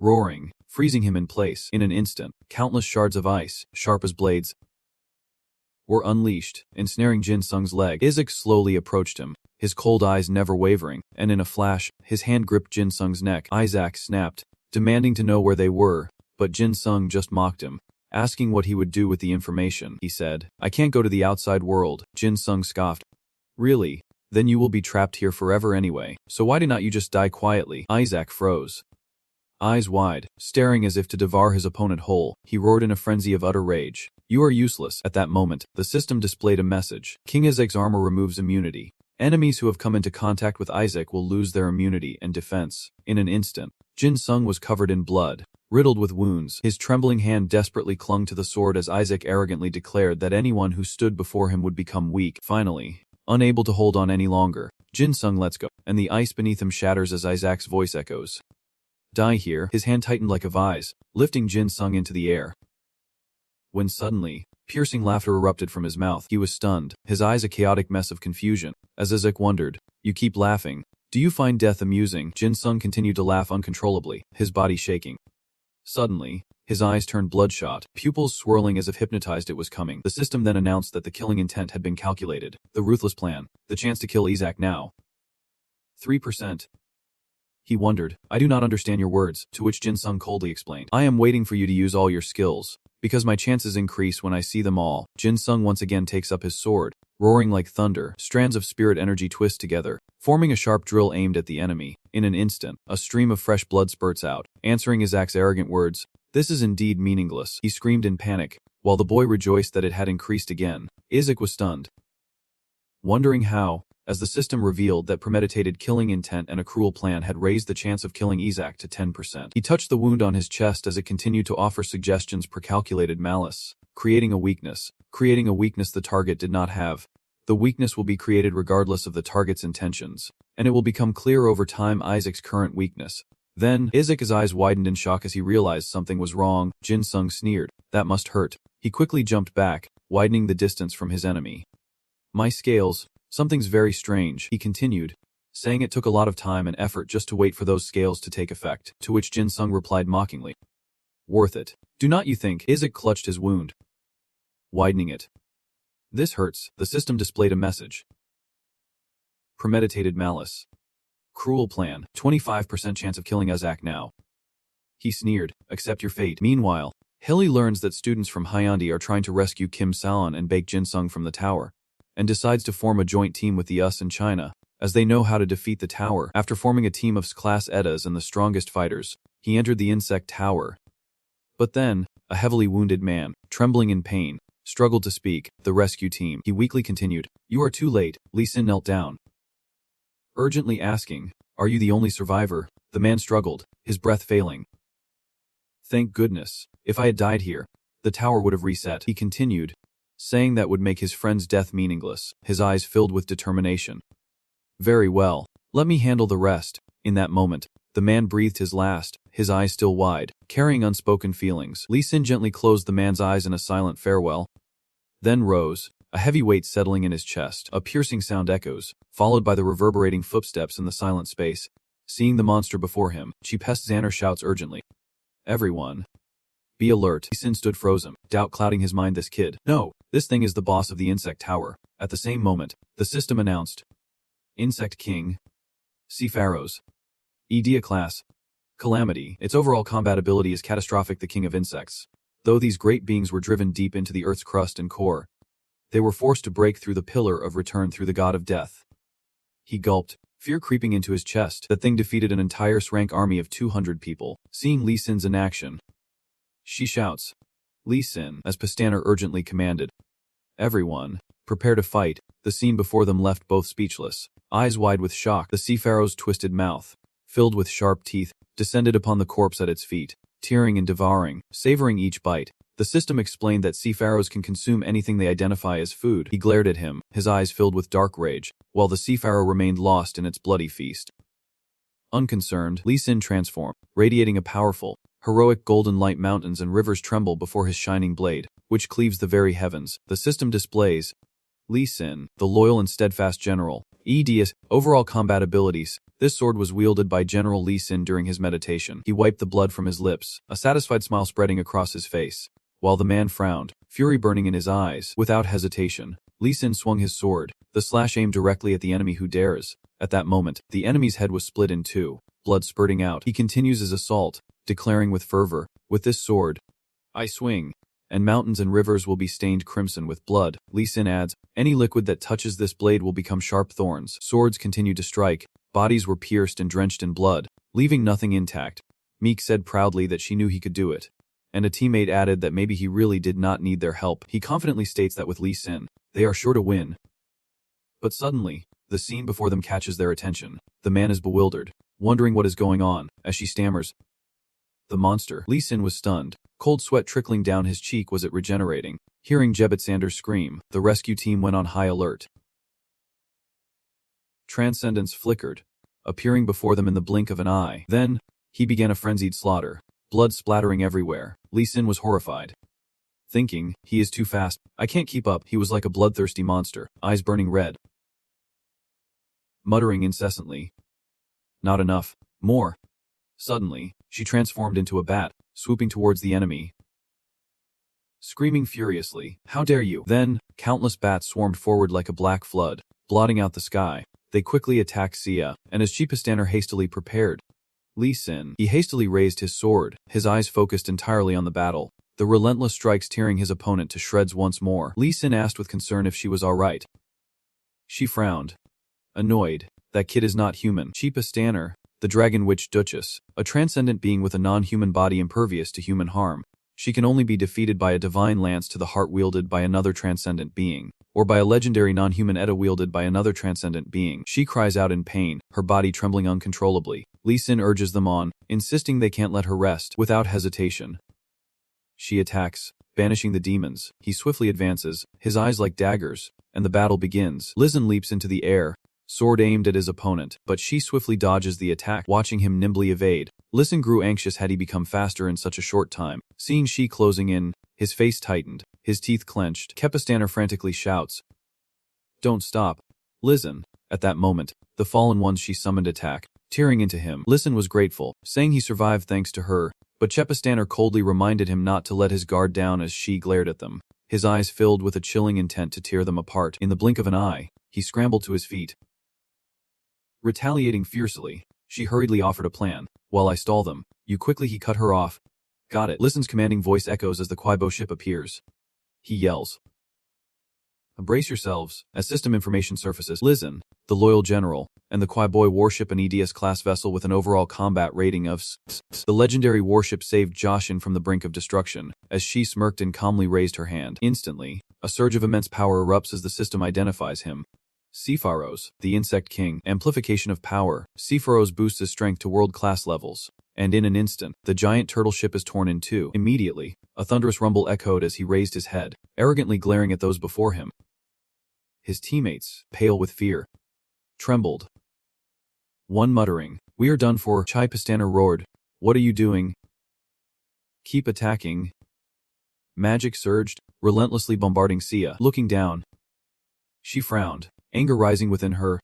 roaring, freezing him in place. In an instant, countless shards of ice, sharp as blades, were unleashed, ensnaring Jin Sung's leg. Isaac slowly approached him, his cold eyes never wavering, and in a flash, his hand gripped Jin Sung's neck. Isaac snapped, demanding to know where they were, but Jin Sung just mocked him, asking what he would do with the information. He said, "I can't go to the outside world." Jin Sung scoffed, "Really? Then you will be trapped here forever anyway, so why did not you just die quietly?" Isaac froze. Eyes wide, staring as if to devour his opponent whole, he roared in a frenzy of utter rage, "You are useless." At that moment, the system displayed a message. King Isaac's armor removes immunity. Enemies who have come into contact with Isaac will lose their immunity and defense. In an instant, Jin Sung was covered in blood, riddled with wounds. His trembling hand desperately clung to the sword as Isaac arrogantly declared that anyone who stood before him would become weak. Finally, unable to hold on any longer, Jin Sung lets go, and the ice beneath him shatters as Isaac's voice echoes, Die here. His hand tightened like a vise, lifting Jin Sung into the air. When suddenly, piercing laughter erupted from his mouth. He was stunned, his eyes a chaotic mess of confusion. As Isaac wondered, "You keep laughing. Do you find death amusing?" Jin Sung continued to laugh uncontrollably, his body shaking. Suddenly, his eyes turned bloodshot, pupils swirling as if hypnotized it was coming. The system then announced that the killing intent had been calculated. The ruthless plan, the chance to kill Isaac now. 3%. He wondered, "I do not understand your words," to which Jin Sung coldly explained, "I am waiting for you to use all your skills, because my chances increase when I see them all." Jin Sung once again takes up his sword, roaring like thunder. Strands of spirit energy twist together, forming a sharp drill aimed at the enemy. In an instant, a stream of fresh blood spurts out, answering Isaac's arrogant words. "This is indeed meaningless," he screamed in panic, while the boy rejoiced that it had increased again. Isaac was stunned, wondering how, as the system revealed that premeditated killing intent and a cruel plan had raised the chance of killing Isaac to 10%. He touched the wound on his chest as it continued to offer suggestions per calculated malice. Creating a weakness the target did not have. The weakness will be created regardless of the target's intentions, and it will become clear over time Isaac's current weakness. Then, Isaac's eyes widened in shock as he realized something was wrong. Jin Sung sneered, "That must hurt." He quickly jumped back, widening the distance from his enemy. "My scales. Something's very strange," he continued, saying it took a lot of time and effort just to wait for those scales to take effect, to which Jin Sung replied mockingly, "Worth it. Do not you think?" Isaac clutched his wound, widening it. "This hurts." The system displayed a message. Premeditated malice. Cruel plan. 25% chance of killing Isaac now. He sneered, "Accept your fate." Meanwhile, Hilly learns that students from Hyundai are trying to rescue Kim Sahan and bake Jin Sung from the tower, and decides to form a joint team with the US and China, as they know how to defeat the tower. After forming a team of S-class Eddas and the strongest fighters, he entered the insect tower. But then, a heavily wounded man, trembling in pain, struggled to speak. The rescue team. He weakly continued, "You are too late." Lee Sin knelt down, urgently asking, "Are you the only survivor?" The man struggled, his breath failing. "Thank goodness. If I had died here, the tower would have reset," he continued, saying that would make his friend's death meaningless, his eyes filled with determination. "Very well. Let me handle the rest." In that moment, the man breathed his last, his eyes still wide, carrying unspoken feelings. Lee Sin gently closed the man's eyes in a silent farewell, then rose, a heavy weight settling in his chest. A piercing sound echoes, followed by the reverberating footsteps in the silent space. Seeing the monster before him, Chief Xander shouts urgently, "Everyone, be alert." Lee Sin stood frozen, doubt clouding his mind. This kid. No, this thing is the boss of the insect tower. At the same moment, the system announced, Insect King, Sea Pharaohs, Edea class, Calamity. Its overall combat ability is catastrophic. The king of insects. Though these great beings were driven deep into the earth's crust and core, they were forced to break through the pillar of return through the god of death. He gulped, fear creeping into his chest. That thing defeated an entire S-rank army of 200 people. Seeing Lee Sin's in action, she shouts, "Lee Sin," as Pastaner urgently commanded. Everyone, prepare to fight. The scene before them left both speechless, eyes wide with shock. The sea pharaoh's twisted mouth, filled with sharp teeth, descended upon the corpse at its feet, tearing and devouring, savoring each bite. The system explained that sea pharaohs can consume anything they identify as food. He glared at him, his eyes filled with dark rage, while the sea pharaoh remained lost in its bloody feast. Unconcerned, Lee Sin transformed, radiating a powerful, heroic golden light. Mountains and rivers tremble before his shining blade, which cleaves the very heavens. The system displays Lee Sin, the loyal and steadfast general. EDS, overall combat abilities. This sword was wielded by General Lee Sin during his meditation. He wiped the blood from his lips, a satisfied smile spreading across his face, while the man frowned, fury burning in his eyes. Without hesitation, Lee Sin swung his sword, the slash aimed directly at the enemy who dares. At that moment, the enemy's head was split in two, blood spurting out. He continues his assault, declaring with fervor, "With this sword, I swing, and mountains and rivers will be stained crimson with blood." Lee Sin adds, "Any liquid that touches this blade will become sharp thorns." Swords continued to strike, bodies were pierced and drenched in blood, leaving nothing intact. Meek said proudly that she knew he could do it, and a teammate added that maybe he really did not need their help. He confidently states that with Lee Sin, they are sure to win. But suddenly, the scene before them catches their attention. The man is bewildered, wondering what is going on, as she stammers, "The monster." Lee Sin was stunned, cold sweat trickling down his cheek. Was it regenerating? Hearing Jebet Sanders scream, the rescue team went on high alert. Transcendence flickered, appearing before them in the blink of an eye. Then, He began a frenzied slaughter, blood splattering everywhere. Lee Sin was horrified, thinking, he is too fast, I can't keep up. He was like a bloodthirsty monster, eyes burning red, muttering incessantly. Not enough. More. Suddenly, she transformed into a bat, swooping towards the enemy, screaming furiously, "How dare you!" Then, countless bats swarmed forward like a black flood, blotting out the sky. They quickly attacked Sia, and as Chipastaner hastily prepared, Lee Sin, he hastily raised his sword, his eyes focused entirely on the battle, the relentless strikes tearing his opponent to shreds once more. Lee Sin asked with concern if she was alright. She frowned, annoyed. That kid is not human. Chipastaner, the Dragon Witch Duchess, a transcendent being with a non-human body impervious to human harm. She can only be defeated by a divine lance to the heart wielded by another transcendent being, or by a legendary non-human Edda wielded by another transcendent being. She cries out in pain, her body trembling uncontrollably. Lee Sin urges them on, insisting they can't let her rest. Without hesitation, she attacks, banishing the demons. He swiftly advances, his eyes like daggers, and the battle begins. Lee Sin leaps into the air, sword aimed at his opponent, but she swiftly dodges the attack, watching him nimbly evade. Lee Sin grew anxious. Had he become faster in such a short time? Seeing she closing in, his face tightened, his teeth clenched. Chipastaner frantically shouts, "Don't stop, Lee Sin." At that moment, the fallen ones she summoned attack, tearing into him. Lee Sin was grateful, saying he survived thanks to her, but Chipastaner coldly reminded him not to let his guard down as she glared at them, his eyes filled with a chilling intent to tear them apart. In the blink of an eye, he scrambled to his feet. Retaliating fiercely, she hurriedly offered a plan. "While I stall them, you quickly." He cut her off. "Got it." Lee Sin's commanding voice echoes as the Quibo ship appears. He yells, "Brace yourselves," as system information surfaces. Lee Sin, the loyal general, and the Quiboy warship, an EDS-class vessel with an overall combat rating of S. The legendary warship saved Joshin from the brink of destruction, as she smirked and calmly raised her hand. Instantly, a surge of immense power erupts as the system identifies him. Sephiroth, the Insect King. Amplification of power. Sephiroth boosts his strength to world-class levels, and in an instant, the giant turtle ship is torn in two. Immediately, a thunderous rumble echoed as he raised his head, arrogantly glaring at those before him. His teammates, pale with fear, trembled. One muttering, "We are done for." Chipastaner roared, "What are you doing? Keep attacking." Magic surged, relentlessly bombarding Sia. Looking down, she frowned, anger rising within her.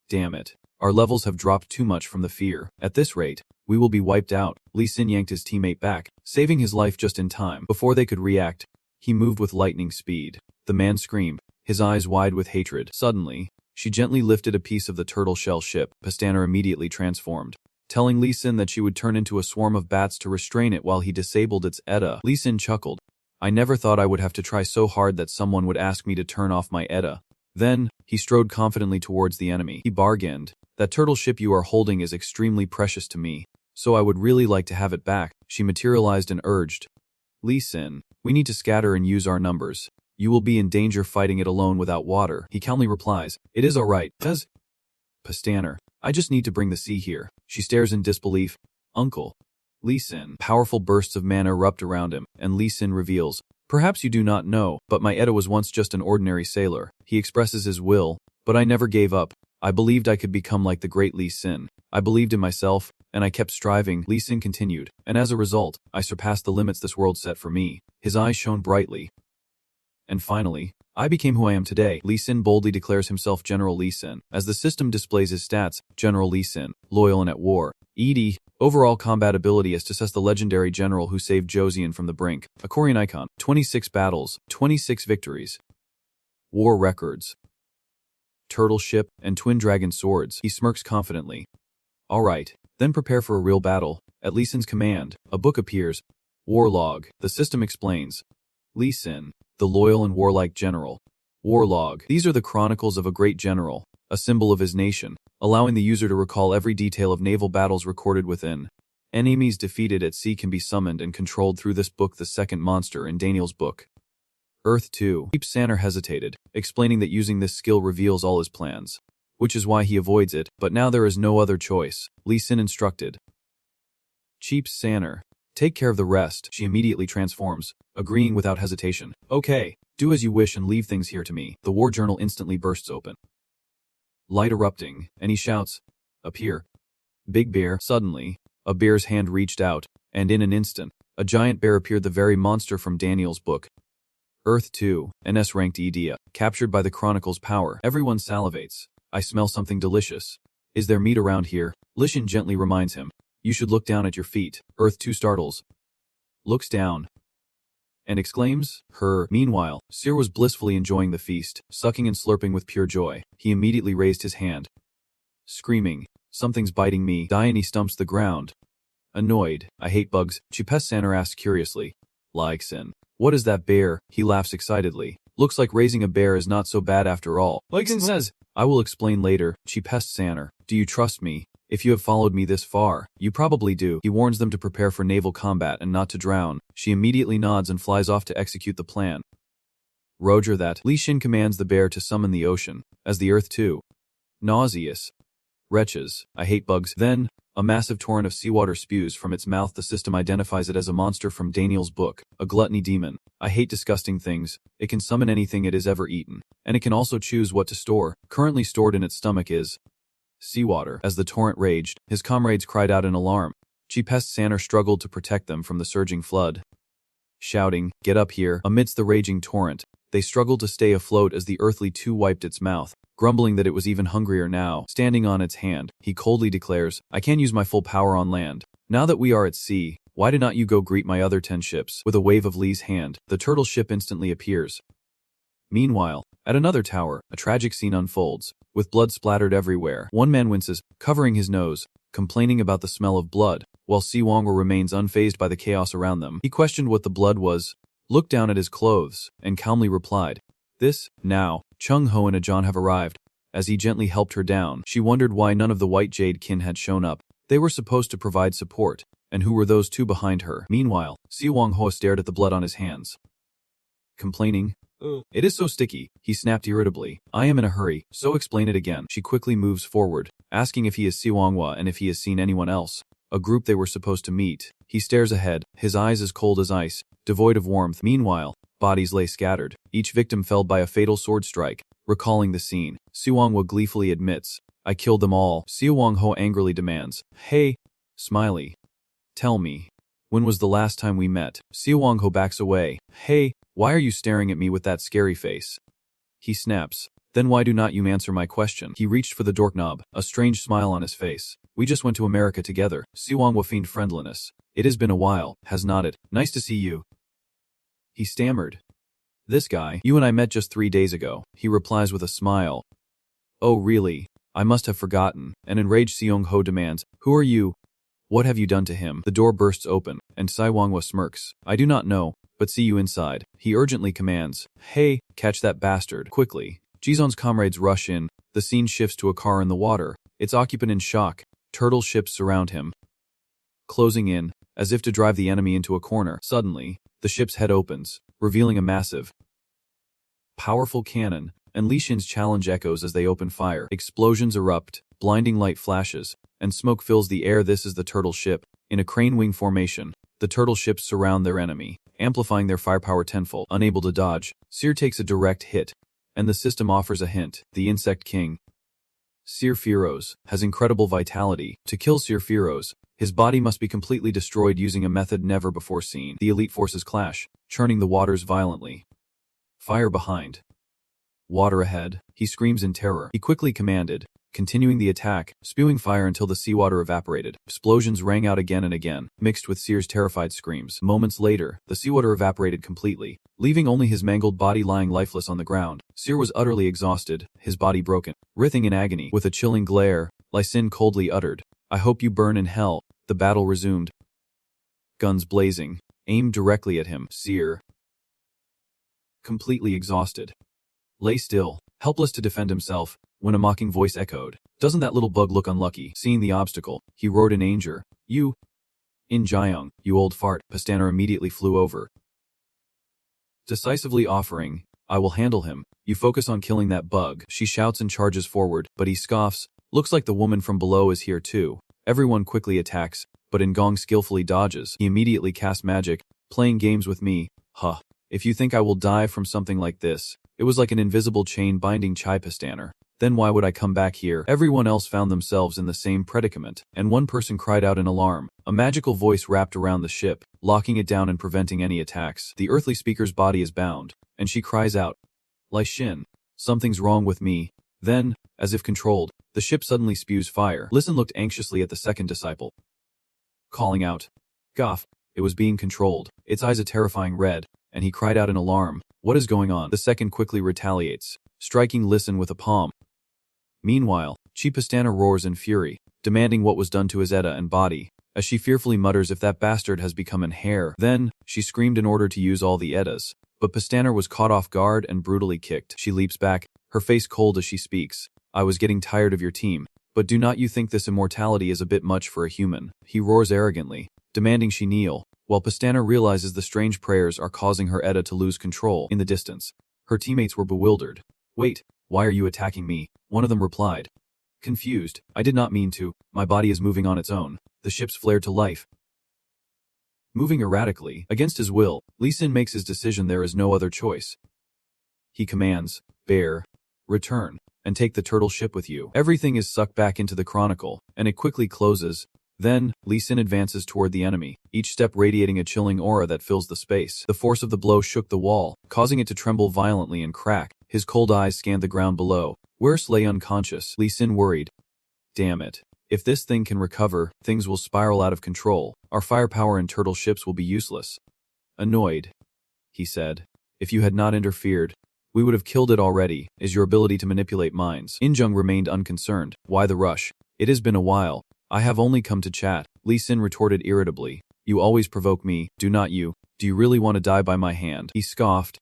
"Damn it. Our levels have dropped too much from the fear. At this rate, we will be wiped out." Lee Sin yanked his teammate back, saving his life just in time. Before they could react, he moved with lightning speed. The man screamed, his eyes wide with hatred. Suddenly, she gently lifted a piece of the turtle shell ship. Chipastaner immediately transformed, telling Lee Sin that she would turn into a swarm of bats to restrain it while he disabled its Edda. Lee Sin chuckled. "I never thought I would have to try so hard that someone would ask me to turn off my Edda." Then, he strode confidently towards the enemy. He bargained, "That turtle ship you are holding is extremely precious to me, so I would really like to have it back." She materialized and urged, "Lee Sin, we need to scatter and use our numbers. You will be in danger fighting it alone without water." He calmly replies, "It is alright, does Chipastaner. I just need to bring the sea here." She stares in disbelief. "Uncle." Lee Sin. Powerful bursts of mana erupt around him, and Lee Sin reveals, "Perhaps you do not know, but my Edda was once just an ordinary sailor." He expresses his will, "But I never gave up. I believed I could become like the great Lee Sin. I believed in myself, and I kept striving." Lee Sin continued, "And as a result, I surpassed the limits this world set for me." His eyes shone brightly. "And finally, I became who I am today." Lee Sin boldly declares himself General Lee Sin. As the system displays his stats, General Lee Sin, loyal and at war. ED, overall combat ability SSS, the legendary general who saved Josian from the brink. A Korean icon, 26 battles, 26 victories. War records. Turtle ship and twin dragon swords. He smirks confidently. "Alright, then prepare for a real battle." At Lee Sin's command, a book appears. War log. The system explains. Lee Sin, the loyal and warlike general. War log. These are the chronicles of a great general, a symbol of his nation, allowing the user to recall every detail of naval battles recorded within. Enemies defeated at sea can be summoned and controlled through this book, the second monster in Daniel's book. Earth 2. Chipastaner hesitated, explaining that using this skill reveals all his plans, which is why he avoids it, but now there is no other choice. Lee Sin instructed. Chipastaner, take care of the rest. She immediately transforms, agreeing without hesitation. "Okay, do as you wish and leave things here to me." The war journal instantly bursts open. Light erupting, and he shouts, "Appear, Big Bear." Suddenly, A bear's hand reached out, and in an instant, a giant bear appeared, the very monster from Daniel's book. Earth 2, SSS-Ranked idea, captured by the Chronicle's power. Everyone salivates. I smell something delicious. Is there meat around here? Lishin gently reminds him. You should look down at your feet. Earth 2 startles. Looks down. And exclaims, her. Meanwhile, Seer was blissfully enjoying the feast, sucking and slurping with pure joy. He immediately raised his hand. Screaming, something's biting me. Dione stumps the ground. Annoyed, I hate bugs, Chipes-saner asks curiously. Like sin. What is that bear? He laughs excitedly. Looks like raising a bear is not so bad after all. Like sin says, I will explain later. Chipes-saner, do you trust me? If you have followed me this far, you probably do. He warns them to prepare for naval combat and not to drown. She immediately nods and flies off to execute the plan. Roger that. Li Xin commands the bear to summon the ocean, as the earth too. Nauseous. Wretches, I hate bugs. Then, a massive torrent of seawater spews from its mouth. The system identifies it as a monster from Daniel's book, a gluttony demon. I hate disgusting things. It can summon anything it has ever eaten, and it can also choose what to store. Currently stored in its stomach is seawater. As the torrent raged, his comrades cried out in alarm. Chipes-saner struggled to protect them from the surging flood. Shouting, get up here, amidst the raging torrent, they struggled to stay afloat as the earthly two wiped its mouth, grumbling that it was even hungrier now. Standing on its hand, he coldly declares, I can use my full power on land. Now that we are at sea, why did not you go greet my other 10 ships? With a wave of Li's hand, the turtle ship instantly appears. Meanwhile, at another tower, a tragic scene unfolds, with blood splattered everywhere. One man winces, covering his nose, complaining about the smell of blood, while Si Wangwa remains unfazed by the chaos around them. He questioned what the blood was, looked down at his clothes, and calmly replied, This, now, Chung Ho and Ajan have arrived. As he gently helped her down, she wondered why none of the White Jade kin had shown up. They were supposed to provide support, and who were those two behind her? Meanwhile, Si Wangho stared at the blood on his hands. Complaining, It is so sticky, he snapped irritably. I am in a hurry, so explain it again. She quickly moves forward, asking if he is Si Wangwa and if he has seen anyone else. A group they were supposed to meet. He stares ahead, his eyes as cold as ice, devoid of warmth. Meanwhile, bodies lay scattered, each victim felled by a fatal sword strike. Recalling the scene, Si Wangwa gleefully admits, I killed them all. Si Wangho angrily demands, Hey, Smiley. Tell me, when was the last time we met? Si Wangho backs away. Hey, why are you staring at me with that scary face? He snaps. Then why do not you answer my question? He reached for the doorknob, a strange smile on his face. We just went to America together. Si Wangwa feigned friendliness. It has been a while, has not it? Nice to see you. He stammered. This guy, you and I met just 3 days ago, he replies with a smile. Oh really? I must have forgotten. An enraged Seong Ho demands, Who are you? What have you done to him? The door bursts open, and Sai Wangwa smirks. I do not know, but see you inside. He urgently commands, Hey, catch that bastard. Quickly, Jizon's comrades rush in. The scene shifts to a car in the water, its occupant in shock. Turtle ships surround him, closing in, as if to drive the enemy into a corner. Suddenly, the ship's head opens, revealing a massive, powerful cannon, and Li Xin's challenge echoes as they open fire. Explosions erupt, blinding light flashes, and smoke fills the air. This is the turtle ship. In a crane wing formation, the turtle ships surround their enemy, amplifying their firepower tenfold. Unable to dodge, Seer takes a direct hit, and the system offers a hint. The Insect King, Seer Feroz, has incredible vitality. To kill Seer Feroz, his body must be completely destroyed using a method never before seen. The elite forces clash, churning the waters violently. Fire behind. Water ahead. He screams in terror. He quickly commanded, continuing the attack, spewing fire until the seawater evaporated. Explosions rang out again and again, mixed with Seer's terrified screams. Moments later, the seawater evaporated completely, leaving only his mangled body lying lifeless on the ground. Seer was utterly exhausted, his body broken, writhing in agony. With a chilling glare, Li Xin coldly uttered, I hope you burn in hell. The battle resumed. Guns blazing, aimed directly at him. Seer, completely exhausted, lay still, helpless to defend himself, when a mocking voice echoed, Doesn't that little bug look unlucky? Seeing the obstacle, he roared in anger, You, In Jiang, you old fart. Pastaner immediately flew over, decisively offering, I will handle him. You focus on killing that bug. She shouts and charges forward, but he scoffs. Looks like the woman from below is here too. Everyone quickly attacks, but Ngong skillfully dodges. He immediately casts magic, playing games with me. Huh. If you think I will die from something like this. It was like an invisible chain binding Chai Pastaner. Then why would I come back here? Everyone else found themselves in the same predicament, and one person cried out in alarm. A magical voice wrapped around the ship, locking it down and preventing any attacks. The earthly speaker's body is bound, and she cries out, Lai Xin, something's wrong with me. Then, as if controlled, the ship suddenly spews fire. Listen looked anxiously at the second disciple, calling out, Goff. It was being controlled, its eyes a terrifying red, and he cried out in alarm, What is going on? The second quickly retaliates, striking Listen with a palm. Meanwhile, Chi Pastana roars in fury, demanding what was done to his Edda and body, as she fearfully mutters if that bastard has become an hare. Then, she screamed in order to use all the Eddas, but Pastana was caught off guard and brutally kicked. She leaps back, her face cold as she speaks. I was getting tired of your team, but do not you think this immortality is a bit much for a human? He roars arrogantly, demanding she kneel, while Pastana realizes the strange prayers are causing her Edda to lose control. In the distance, her teammates were bewildered. Wait, why are you attacking me? One of them replied. Confused, I did not mean to, my body is moving on its own. The ships flared to life. Moving erratically, against his will, Lee Sin makes his decision. There is no other choice. He commands, Bear, return, and take the turtle ship with you. Everything is sucked back into the chronicle, and it quickly closes. Then, Lee Sin advances toward the enemy, each step radiating a chilling aura that fills the space. The force of the blow shook the wall, causing it to tremble violently and crack. His cold eyes scanned the ground below, where lay unconscious. Lee Sin worried. Damn it. If this thing can recover, things will spiral out of control. Our firepower and turtle ships will be useless. Annoyed, he said. If you had not interfered, we would have killed it already. Is your ability to manipulate minds? Injung remained unconcerned. Why the rush? It has been a while. I have only come to chat. Lee Sin retorted irritably. You always provoke me, do not you? Do you really want to die by my hand? He scoffed.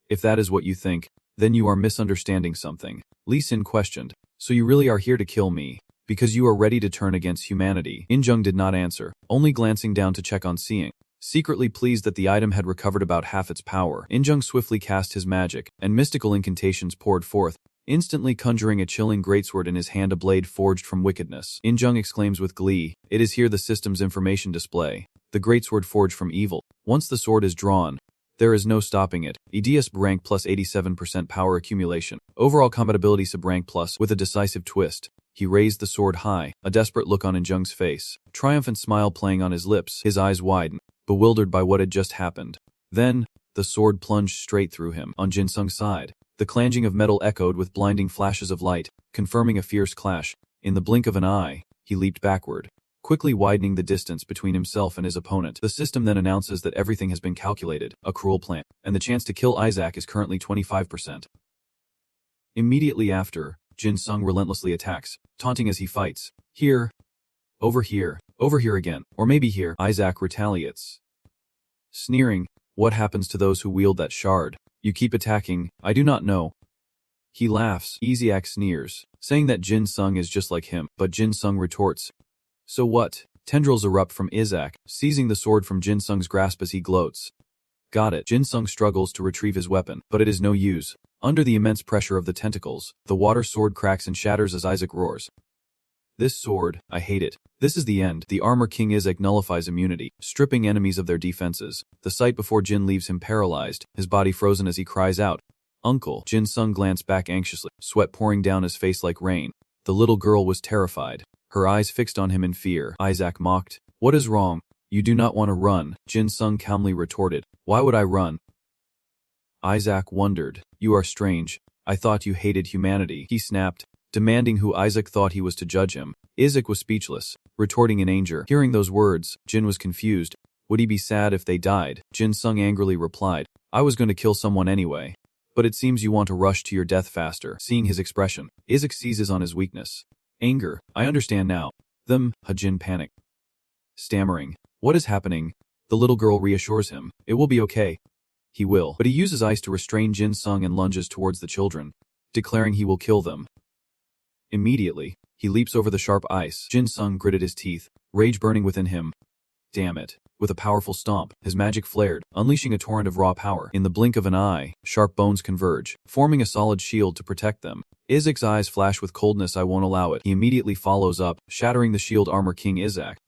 If that is what you think, then you are misunderstanding something. Lee Sin questioned. So you really are here to kill me, because you are ready to turn against humanity? Injung did not answer, only glancing down to check on Seeing. Secretly pleased that the item had recovered about half its power, Injung swiftly cast his magic, and mystical incantations poured forth, instantly conjuring a chilling greatsword in his hand, a blade forged from wickedness. Injung exclaims with glee, It is here the system's information display. The greatsword forged from evil. Once the sword is drawn, there is no stopping it. EDS rank plus 87% power accumulation. Overall compatibility sub rank plus with a decisive twist. He raised the sword high, a desperate look on Injung's face, triumphant smile playing on his lips. His eyes widened, bewildered by what had just happened. Then, the sword plunged straight through him. On Jin Sung's side, the clanging of metal echoed with blinding flashes of light, confirming a fierce clash. In the blink of an eye, he leaped backward, quickly widening the distance between himself and his opponent. The system then announces that everything has been calculated, a cruel plan, and the chance to kill Isaac is currently 25%. Immediately after, Jin Sung relentlessly attacks, taunting as he fights. Here, over here again, or maybe here. Isaac retaliates, sneering, What happens to those who wield that shard? You keep attacking, I do not know. He laughs. Isaac sneers, saying that Jin Sung is just like him, but Jin Sung retorts, So what? Tendrils erupt from Isaac, seizing the sword from Jin Sung's grasp as he gloats. Got it. Jin Sung struggles to retrieve his weapon, but it is no use. Under the immense pressure of the tentacles, the water sword cracks and shatters as Isaac roars. This sword, I hate it. This is the end. The Armor King Isaac nullifies immunity, stripping enemies of their defenses. The sight before Jin leaves him paralyzed, his body frozen as he cries out, Uncle. Jin Sung glanced back anxiously, sweat pouring down his face like rain. The little girl was terrified, her eyes fixed on him in fear. Isaac mocked, What is wrong? You do not want to run. Jin Sung calmly retorted, Why would I run? Isaac wondered, You are strange. I thought you hated humanity. He snapped, demanding who Isaac thought he was to judge him. Isaac was speechless, retorting in anger. Hearing those words, Jin was confused. Would he be sad if they died? Jin Sung angrily replied, I was going to kill someone anyway. But it seems you want to rush to your death faster. Seeing his expression, Isaac seizes on his weakness. Anger. I understand now. Jin panicked, stammering, What is happening? The little girl reassures him, It will be okay. He will. But he uses ice to restrain Jin Sung and lunges towards the children, declaring he will kill them. Immediately, he leaps over the sharp ice. Jin Sung gritted his teeth, rage burning within him. Damn it. With a powerful stomp, his magic flared, unleashing a torrent of raw power. In the blink of an eye, sharp bones converge, forming a solid shield to protect them. Isaac's eyes flash with coldness. I won't allow it. He immediately follows up, shattering the shield armor King Isaac.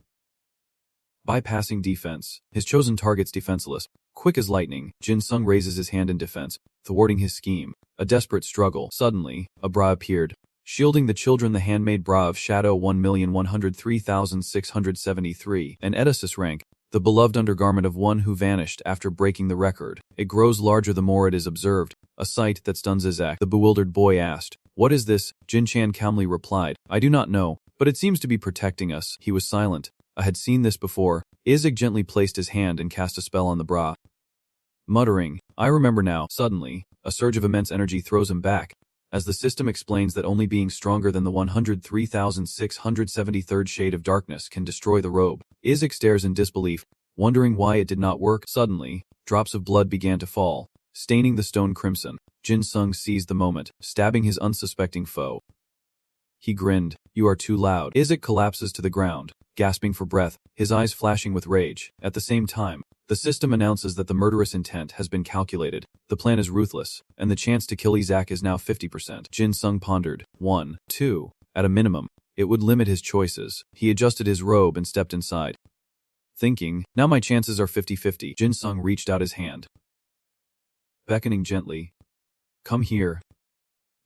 Bypassing defense, his chosen target's defenseless. Quick as lightning, Jin Sung raises his hand in defense, thwarting his scheme. A desperate struggle. Suddenly, a bra appeared, Shielding the children, the handmade bra of Shadow 1,103,673, and SSS-Rank, the beloved undergarment of one who vanished after breaking the record. It grows larger the more it is observed, a sight that stuns Isaac. The bewildered boy asked, "What is this?" Jin-chan calmly replied, "I do not know, but it seems to be protecting us." He was silent. I had seen this before. Isaac gently placed his hand and cast a spell on the bra. Muttering, "I remember now." Suddenly, a surge of immense energy throws him back, as the system explains that only being stronger than the 103,673rd shade of darkness can destroy the robe. Isaac stares in disbelief, wondering why it did not work. Suddenly, drops of blood began to fall, staining the stone crimson. Jin Sung seized the moment, stabbing his unsuspecting foe. He grinned, "You are too loud." Isaac collapses to the ground, gasping for breath, his eyes flashing with rage. At the same time, the system announces that the murderous intent has been calculated, the plan is ruthless, and the chance to kill Isaac is now 50%. Jin Sung pondered. 1, 2. At a minimum, it would limit his choices. He adjusted his robe and stepped inside. Thinking, now my chances are 50-50. Jin Sung reached out his hand, beckoning gently. "Come here."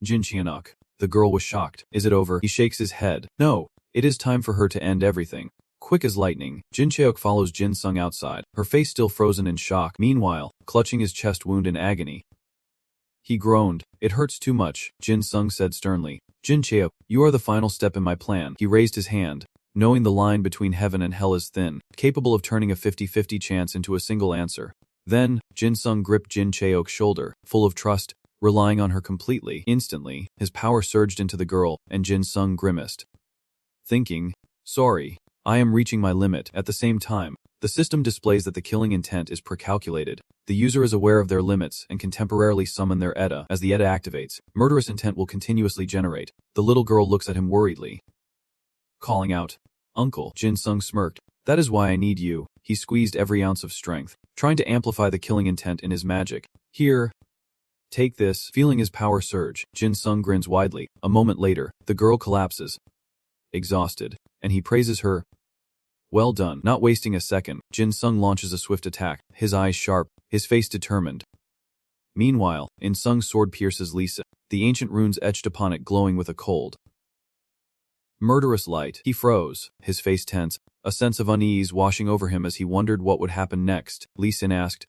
Jin Chianok. The girl was shocked. "Is it over?" He shakes his head. "No, it is time for her to end everything." Quick as lightning, Jin Cheok follows Jin Sung outside, her face still frozen in shock, meanwhile, clutching his chest wound in agony. He groaned. "It hurts too much," Jin Sung said sternly. "Jin Cheok, you are the final step in my plan." He raised his hand, knowing the line between heaven and hell is thin, capable of turning a 50-50 chance into a single answer. Then, Jin Sung gripped Jin Cheok's shoulder, full of trust, relying on her completely. Instantly, his power surged into the girl, and Jin Sung grimaced, thinking, "Sorry, I am reaching my limit." At the same time, the system displays that the killing intent is precalculated. The user is aware of their limits and can temporarily summon their ETA. As the ETA activates, murderous intent will continuously generate. The little girl looks at him worriedly, calling out, "Uncle." Jin Sung smirked. "That is why I need you." He squeezed every ounce of strength, trying to amplify the killing intent in his magic. "Here. Take this." Feeling his power surge, Jin Sung grins widely. A moment later, the girl collapses, exhausted, and he praises her. "Well done." Not wasting a second, Jin Sung launches a swift attack, his eyes sharp, his face determined. Meanwhile, In Sung's sword pierces Lisa, the ancient runes etched upon it glowing with a cold, murderous light. He froze, his face tense, a sense of unease washing over him as he wondered what would happen next. Lee Sin asked,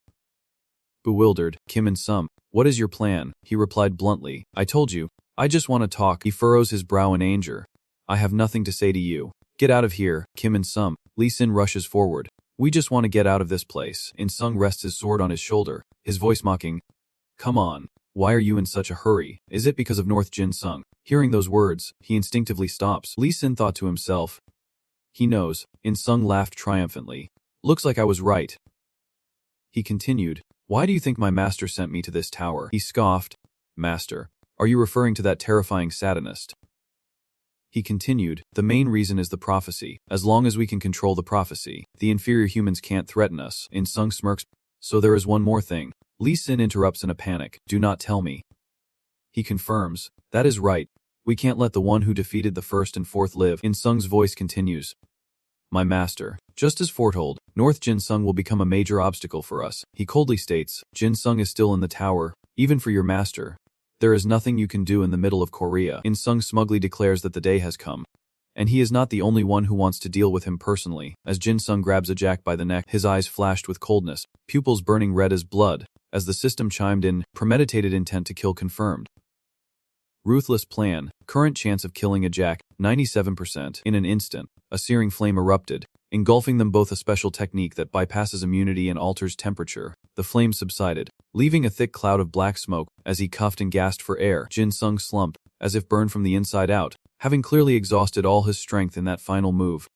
bewildered, "Kim and Sum, what is your plan?" He replied bluntly, "I told you, I just want to talk." He furrows his brow in anger. "I have nothing to say to you. Get out of here." Kim and Sum. Lee Sin rushes forward. "We just want to get out of this place." In Sung rests his sword on his shoulder, his voice mocking, "Come on. Why are you in such a hurry? Is it because of North Jin Sung?" Hearing those words, he instinctively stops. Lee Sin thought to himself, "He knows." In Sung laughed triumphantly. "Looks like I was right." He continued, "Why do you think my master sent me to this tower?" He scoffed. "Master? Are you referring to that terrifying satanist?" He continued, "The main reason is the prophecy. As long as we can control the prophecy, the inferior humans can't threaten us." In Sung smirks. "So there is one more thing." Lee Sin interrupts in a panic. "Do not tell me." He confirms, "That is right. We can't let the one who defeated the first and fourth live." In Sung's voice continues, "My master, just as foretold, North Jin Sung will become a major obstacle for us." He coldly states, "Jin Sung is still in the tower, even for your master. There is nothing you can do in the middle of Korea." In Sung smugly declares that the day has come, and he is not the only one who wants to deal with him personally. As Jin Sung grabs a Jack by the neck, his eyes flashed with coldness, pupils burning red as blood, as the system chimed in, premeditated intent to kill confirmed. Ruthless plan, current chance of killing a Jack, 97%. In an instant, a searing flame erupted, engulfing them both. A special technique that bypasses immunity and alters temperature. The flame subsided, leaving a thick cloud of black smoke. As he cuffed and gasped for air, Jin Sung slumped, as if burned from the inside out, having clearly exhausted all his strength in that final move.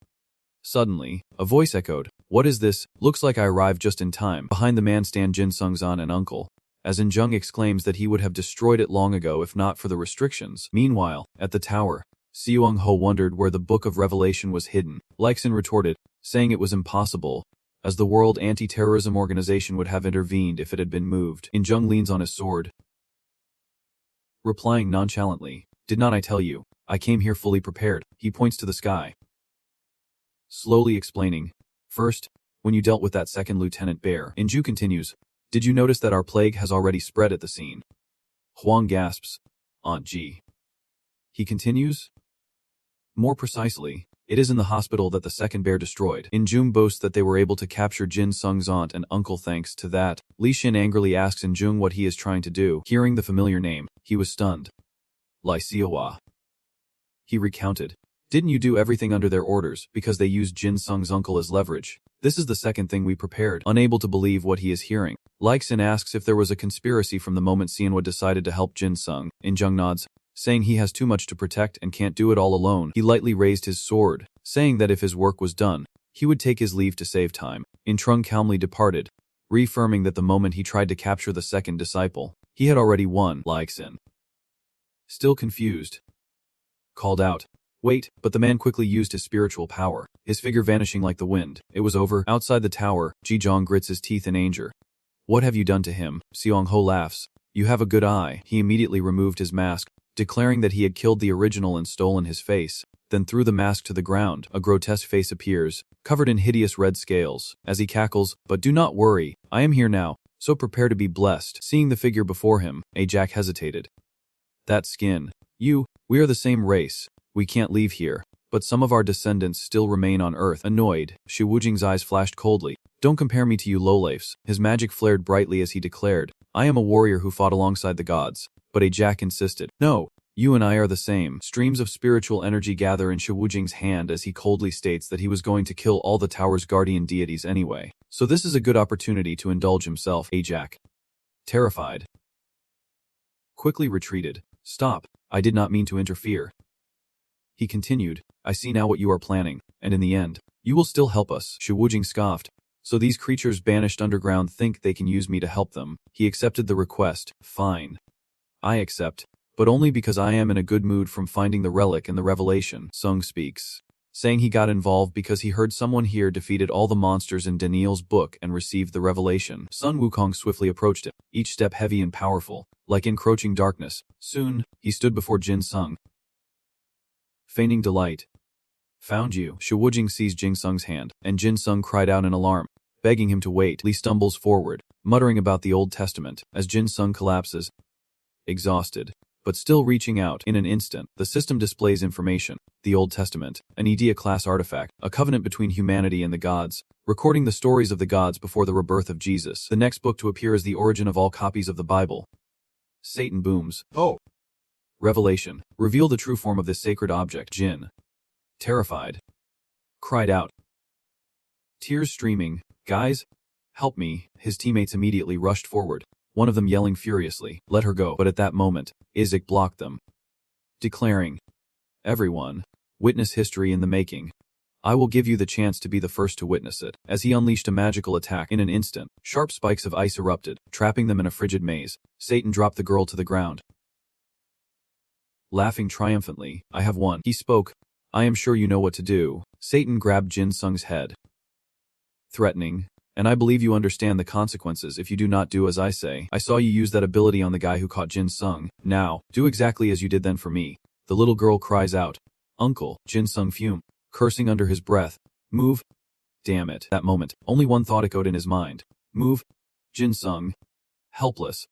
Suddenly, a voice echoed, "What is this? Looks like I arrived just in time." Behind the man stand Jin Sung's aunt and uncle, as In Jung exclaims that he would have destroyed it long ago if not for the restrictions. Meanwhile, at the tower, Seung Ho wondered where the Book of Revelation was hidden. Leixin retorted, saying it was impossible, as the World Anti-Terrorism Organization would have intervened if it had been moved. In Jung leans on his sword, replying nonchalantly, "Did not I tell you? I came here fully prepared." He points to the sky, slowly explaining, "First, when you dealt with that second Lieutenant Bear." Inju continues, "Did you notice that our plague has already spread at the scene?" Huang gasps, "Aunt G." He continues. More precisely, it is in the hospital that the second bear destroyed. In Jung boasts that they were able to capture Jin Sung's aunt and uncle thanks to that. Li Xin angrily asks In Jung what he is trying to do. Hearing the familiar name, he was stunned. Lai Xiaohua. He recounted. Didn't you do everything under their orders because they used Jin Sung's uncle as leverage? This is the second thing we prepared. Unable to believe what he is hearing, Xin asks if there was a conspiracy from the moment Xianhua decided to help Jin Sung. In Jung nods, saying he has too much to protect and can't do it all alone. He lightly raised his sword, saying that if his work was done, he would take his leave to save time. In Trung calmly departed, reaffirming that the moment he tried to capture the second disciple, he had already won. Xin, still confused, called out, "Wait," but the man quickly used his spiritual power, his figure vanishing like the wind. It was over. Outside the tower, Zhang grits his teeth in anger. What have you done to him? Xiong Ho laughs. You have a good eye. He immediately removed his mask, declaring that he had killed the original and stolen his face, then threw the mask to the ground. A grotesque face appears, covered in hideous red scales, as he cackles, "But do not worry, I am here now, so prepare to be blessed." Seeing the figure before him, Jack hesitated. That skin. We are the same race. We can't leave here, but some of our descendants still remain on Earth. Annoyed, Shi Wujing's eyes flashed coldly. Don't compare me to you lowlifes. His magic flared brightly as he declared, I am a warrior who fought alongside the gods. But Jack insisted, no, you and I are the same. Streams of spiritual energy gather in Shi Wujing's hand as he coldly states that he was going to kill all the tower's guardian deities anyway. So this is a good opportunity to indulge himself. Jack, terrified, quickly retreated. Stop, I did not mean to interfere. He continued, I see now what you are planning, and in the end, you will still help us. Shi Wujing scoffed. So these creatures banished underground think they can use me to help them. He accepted the request. Fine. I accept, but only because I am in a good mood from finding the relic in the revelation. Sung speaks, saying he got involved because he heard someone here defeated all the monsters in Daniel's book and received the revelation. Sun Wukong swiftly approached it, each step heavy and powerful, like encroaching darkness. Soon, he stood before Jin Sung, feigning delight. Found you. Shi Wujing seized Jin Sung's hand, and Jin Sung cried out in alarm, begging him to wait. Li stumbles forward, muttering about the Old Testament, as Jin Sung collapses, exhausted, but still reaching out. In an instant, the system displays information. The Old Testament, an Edea-class artifact, a covenant between humanity and the gods, recording the stories of the gods before the rebirth of Jesus. The next book to appear is the origin of all copies of the Bible. Satan booms. Oh! Revelation. Reveal the true form of this sacred object. Jin, terrified, cried out, tears streaming, guys, help me. His teammates immediately rushed forward, one of them yelling furiously, let her go. But at that moment, Isaac blocked them, declaring, everyone, witness history in the making. I will give you the chance to be the first to witness it. As he unleashed a magical attack, in an instant, sharp spikes of ice erupted, trapping them in a frigid maze. Satan dropped the girl to the ground, laughing triumphantly. I have won. He spoke. I am sure you know what to do. Satan grabbed Jin Sung's head, threatening, and I believe you understand the consequences if you do not do as I say. I saw you use that ability on the guy who caught Jin Sung. Now, do exactly as you did then for me. The little girl cries out, Uncle. Jin Sung fumed, cursing under his breath. Move. Damn it. That moment, only one thought echoed in his mind. Move. Jin Sung, helpless,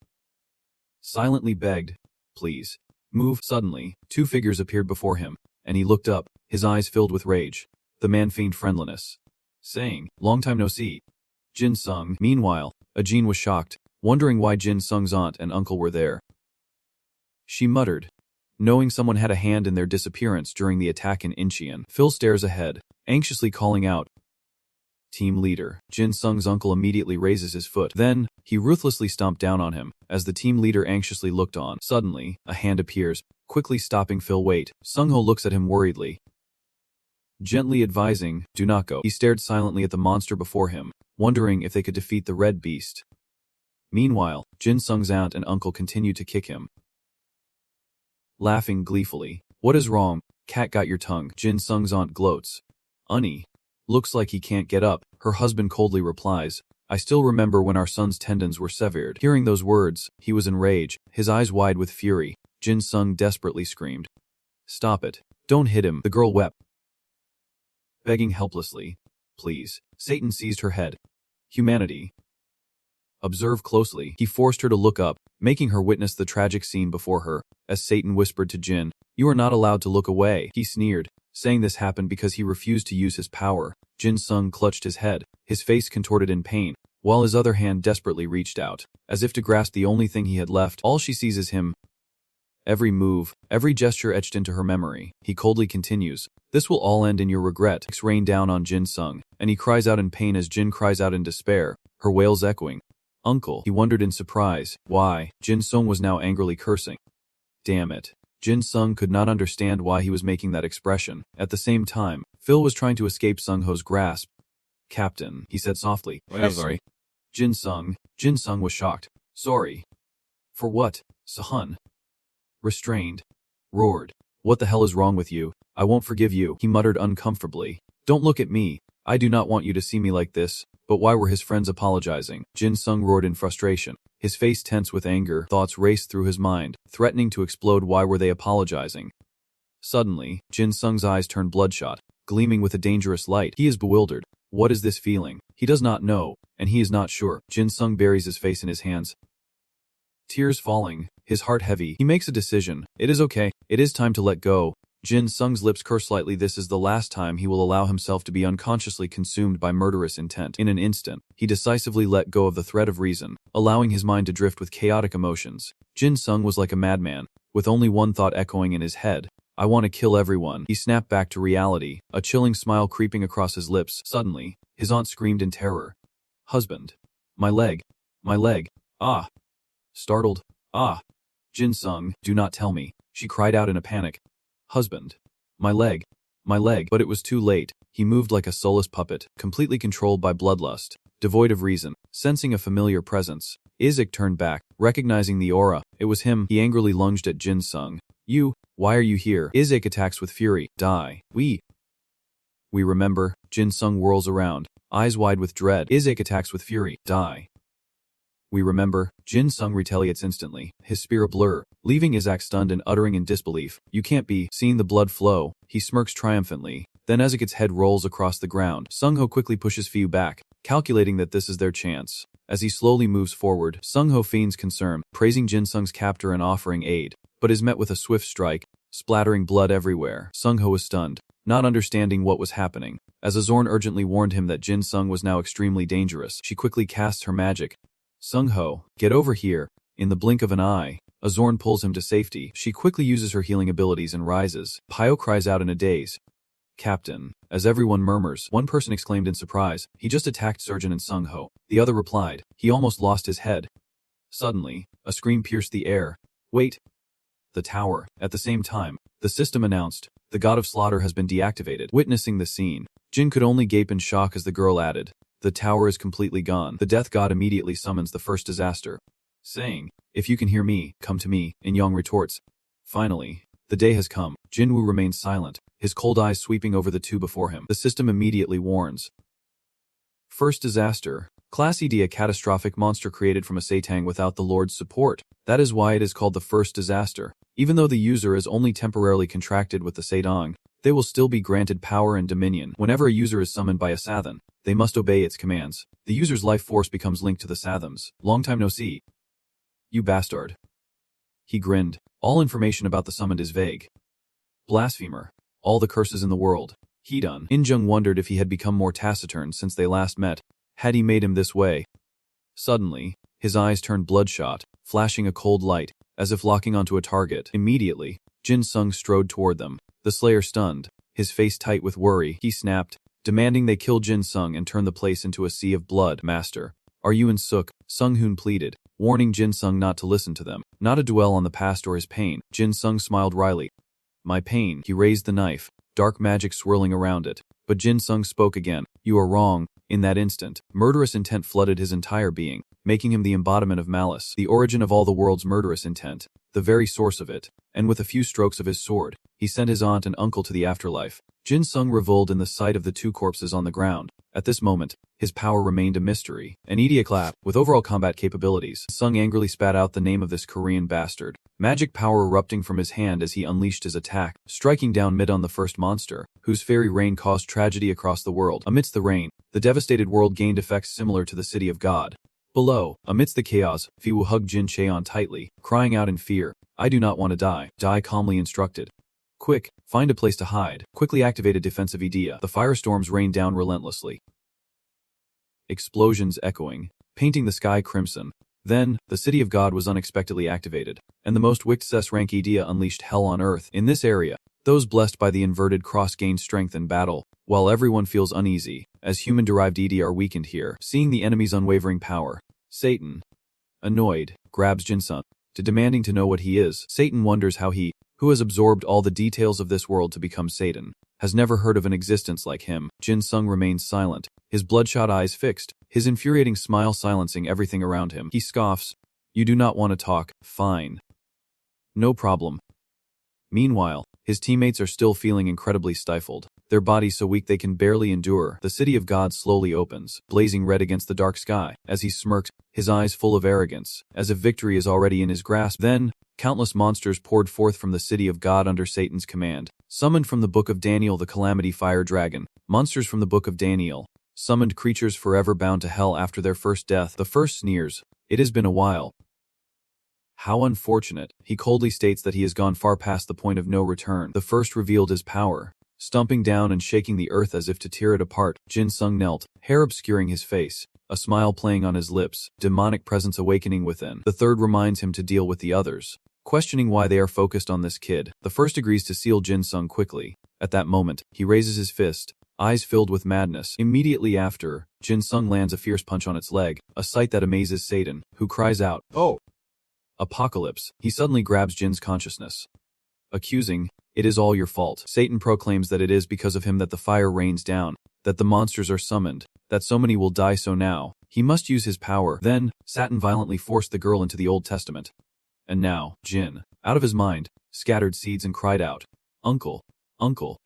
silently begged, please, move. Suddenly, two figures appeared before him, and he looked up, his eyes filled with rage. The man feigned friendliness, saying, long time no see. Jin Sung. Meanwhile, Ajin was shocked, wondering why Jin Sung's aunt and uncle were there. She muttered, knowing someone had a hand in their disappearance during the attack in Incheon. Phil stares ahead, anxiously calling out, Team leader. Jin Sung's uncle immediately raises his foot. Then, he ruthlessly stomped down on him, as the team leader anxiously looked on. Suddenly, a hand appears, quickly stopping Phil. Wait. Sung-ho looks at him worriedly, gently advising, do not go. He stared silently at the monster before him, wondering if they could defeat the red beast. Meanwhile, Jin Sung's aunt and uncle continued to kick him, laughing gleefully. What is wrong? Cat got your tongue. Jin Sung's aunt gloats. Unnie. Looks like he can't get up. Her husband coldly replies, I still remember when our son's tendons were severed. Hearing those words, he was enraged, his eyes wide with fury. Jin Sung desperately screamed, stop it. Don't hit him. The girl wept, begging helplessly, please. Satan seized her head. Humanity. Observe closely. He forced her to look up, making her witness the tragic scene before her, as Satan whispered to Jin, You are not allowed to look away, he sneered, saying this happened because he refused to use his power. Jin Sung clutched his head, his face contorted in pain, while his other hand desperately reached out, as if to grasp the only thing he had left. All she sees is him. Every move, every gesture etched into her memory. He coldly continues, "This will all end in your regret." Rain down on Jin Sung, and he cries out in pain as Jin cries out in despair, her wails echoing. "Uncle," he wondered in surprise. "Why?" Jin Sung was now angrily cursing. Damn it. Jin Sung could not understand why he was making that expression. At the same time, Phil was trying to escape Sung Ho's grasp. "Captain," he said softly. "I'm sorry." Jin Sung was shocked. "Sorry. For what, Sahan?" Restrained. Roared. "What the hell is wrong with you? I won't forgive you," he muttered uncomfortably. "Don't look at me. I do not want you to see me like this." But why were his friends apologizing? Jin Sung roared in frustration. His face tense with anger, thoughts raced through his mind, threatening to explode. Why were they apologizing? Suddenly, Jin Sung's eyes turned bloodshot, gleaming with a dangerous light. He is bewildered. What is this feeling? He does not know, and he is not sure. Jin Sung buries his face in his hands. Tears falling, his heart heavy, he makes a decision. It is okay. It is time to let go. Jin Sung's lips curse slightly. This is the last time he will allow himself to be unconsciously consumed by murderous intent. In an instant, he decisively let go of the thread of reason, allowing his mind to drift with chaotic emotions. Jin Sung was like a madman, with only one thought echoing in his head. "I want to kill everyone." He snapped back to reality, a chilling smile creeping across his lips. Suddenly, his aunt screamed in terror. "Husband. My leg. My leg. Ah." Startled. "Ah. Jin Sung, do not tell me," she cried out in a panic. "Husband. My leg. My leg." But it was too late. He moved like a soulless puppet, completely controlled by bloodlust, devoid of reason. Sensing a familiar presence, Isaac turned back, recognizing the aura. It was him. He angrily lunged at Jin Sung. Why are you here?" Isaac attacks with fury. "Die. We remember." Jin Sung whirls around, eyes wide with dread. Isaac attacks with fury. "Die. We remember." Jin Sung retaliates instantly, his spirit blur, leaving Isaac stunned and uttering in disbelief. "You can't be." Seeing the blood flow, he smirks triumphantly. Then Isaac's head rolls across the ground. Sung Ho quickly pushes Fiu back, calculating that this is their chance. As he slowly moves forward, Sung Ho feigns concern, praising Jin Sung's captor and offering aid, but is met with a swift strike, splattering blood everywhere. Sung Ho is stunned, not understanding what was happening. As Azorn urgently warned him that Jin Sung was now extremely dangerous, she quickly casts her magic. "Sung Ho, get over here." In the blink of an eye, Azorn pulls him to safety. She quickly uses her healing abilities and rises. Pio cries out in a daze. "Captain." As everyone murmurs, one person exclaimed in surprise, "He just attacked Surgeon and Sung Ho." The other replied, "He almost lost his head." Suddenly, a scream pierced the air. "Wait!" The tower. At the same time, the system announced, "The God of Slaughter has been deactivated." Witnessing the scene, Jin could only gape in shock as the girl added, "The tower is completely gone." The death god immediately summons the first disaster, saying, "If you can hear me, come to me." In Yong retorts, "Finally, the day has come." Jinwoo remains silent, his cold eyes sweeping over the two before him. The system immediately warns. First disaster. Class ED, a catastrophic monster created from a Satang without the Lord's support. That is why it is called the first disaster. Even though the user is only temporarily contracted with the Satang, they will still be granted power and dominion. Whenever a user is summoned by a Sathan, they must obey its commands. The user's life force becomes linked to the Sathams. "Long time no see. You bastard." He grinned. All information about the summoned is vague. Blasphemer. All the curses in the world. He done. Injung wondered if he had become more taciturn since they last met. Had he made him this way? Suddenly, his eyes turned bloodshot, flashing a cold light, as if locking onto a target. Immediately, Jin Sung strode toward them. The Slayer stunned, his face tight with worry. He snapped, demanding they kill Jin Sung and turn the place into a sea of blood. "Master, are you in Suk?" Sung Hoon pleaded, warning Jin Sung not to listen to them, not to dwell on the past or his pain. Jin Sung smiled wryly. "My pain." He raised the knife, dark magic swirling around it. But Jin Sung spoke again. "You are wrong." In that instant, murderous intent flooded his entire being, making him the embodiment of malice, the origin of all the world's murderous intent, the very source of it. And with a few strokes of his sword, he sent his aunt and uncle to the afterlife. Jin Sung revolted in the sight of the two corpses on the ground. At this moment, his power remained a mystery. An anicaps, with overall combat capabilities. Sung angrily spat out the name of this Korean bastard, magic power erupting from his hand as he unleashed his attack, striking down mid on the first monster, whose fairy rain caused tragedy across the world. Amidst the rain, the devastated world gained effects similar to the City of God. Below, amidst the chaos, Fiwu hugged Jin Cheon tightly, crying out in fear, "I do not want to die." Die calmly instructed. Quick, find a place to hide. Quickly activate a defensive idea. The firestorms rain down relentlessly. Explosions echoing, painting the sky crimson. Then, the City of God was unexpectedly activated, and the most wicked SSS-Rank idea unleashed hell on earth. In this area, those blessed by the inverted cross gain strength in battle, while everyone feels uneasy, as human-derived ED are weakened here. Seeing the enemy's unwavering power, Satan, annoyed, grabs Jin-sung, demanding to know what he is. Satan wonders how he, who has absorbed all the details of this world to become Satan, has never heard of an existence like him. Jin-sung remains silent, his bloodshot eyes fixed, his infuriating smile silencing everything around him. He scoffs, "You do not want to talk, fine. No problem." Meanwhile, his teammates are still feeling incredibly stifled, their bodies so weak they can barely endure. The City of God slowly opens, blazing red against the dark sky. As he smirked, his eyes full of arrogance, as if victory is already in his grasp. Then, countless monsters poured forth from the City of God under Satan's command. Summoned from the Book of Daniel the Calamity Fire Dragon, monsters from the Book of Daniel, summoned creatures forever bound to hell after their first death. The first sneers, "It has been a while." How unfortunate. He coldly states that he has gone far past the point of no return. The first revealed his power, stomping down and shaking the earth as if to tear it apart. Jin-sung knelt, hair obscuring his face, a smile playing on his lips, demonic presence awakening within. The third reminds him to deal with the others, questioning why they are focused on this kid. The first agrees to seal Jin-sung quickly. At that moment, he raises his fist, eyes filled with madness. Immediately after, Jin-sung lands a fierce punch on its leg, a sight that amazes Satan, who cries out, "Oh! Apocalypse." He suddenly grabs Jin's consciousness, accusing, "It is all your fault." Satan proclaims that it is because of him that the fire rains down, that the monsters are summoned, that so many will die, so now, he must use his power. Then, Satan violently forced the girl into the Old Testament. And now, Jin, out of his mind, scattered seeds and cried out, "Uncle, uncle."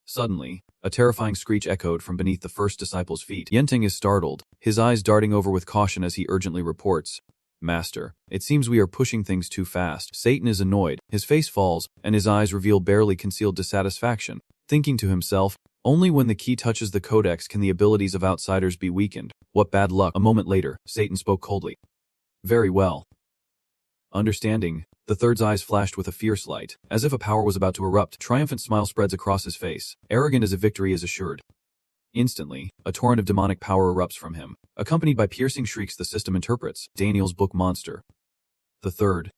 Suddenly, a terrifying screech echoed from beneath the first disciple's feet. Yenting is startled, his eyes darting over with caution as he urgently reports, "Master, it seems we are pushing things too fast." Satan is annoyed, his face falls, and his eyes reveal barely concealed dissatisfaction, thinking to himself, "Only when the key touches the codex can the abilities of outsiders be weakened. What bad luck." A moment later, Satan spoke coldly. "Very well." Understanding, the third's eyes flashed with a fierce light, as if a power was about to erupt. Triumphant smile spreads across his face, arrogant as if victory is assured. Instantly, a torrent of demonic power erupts from him, accompanied by piercing shrieks. The system interprets Daniel's book monster. The third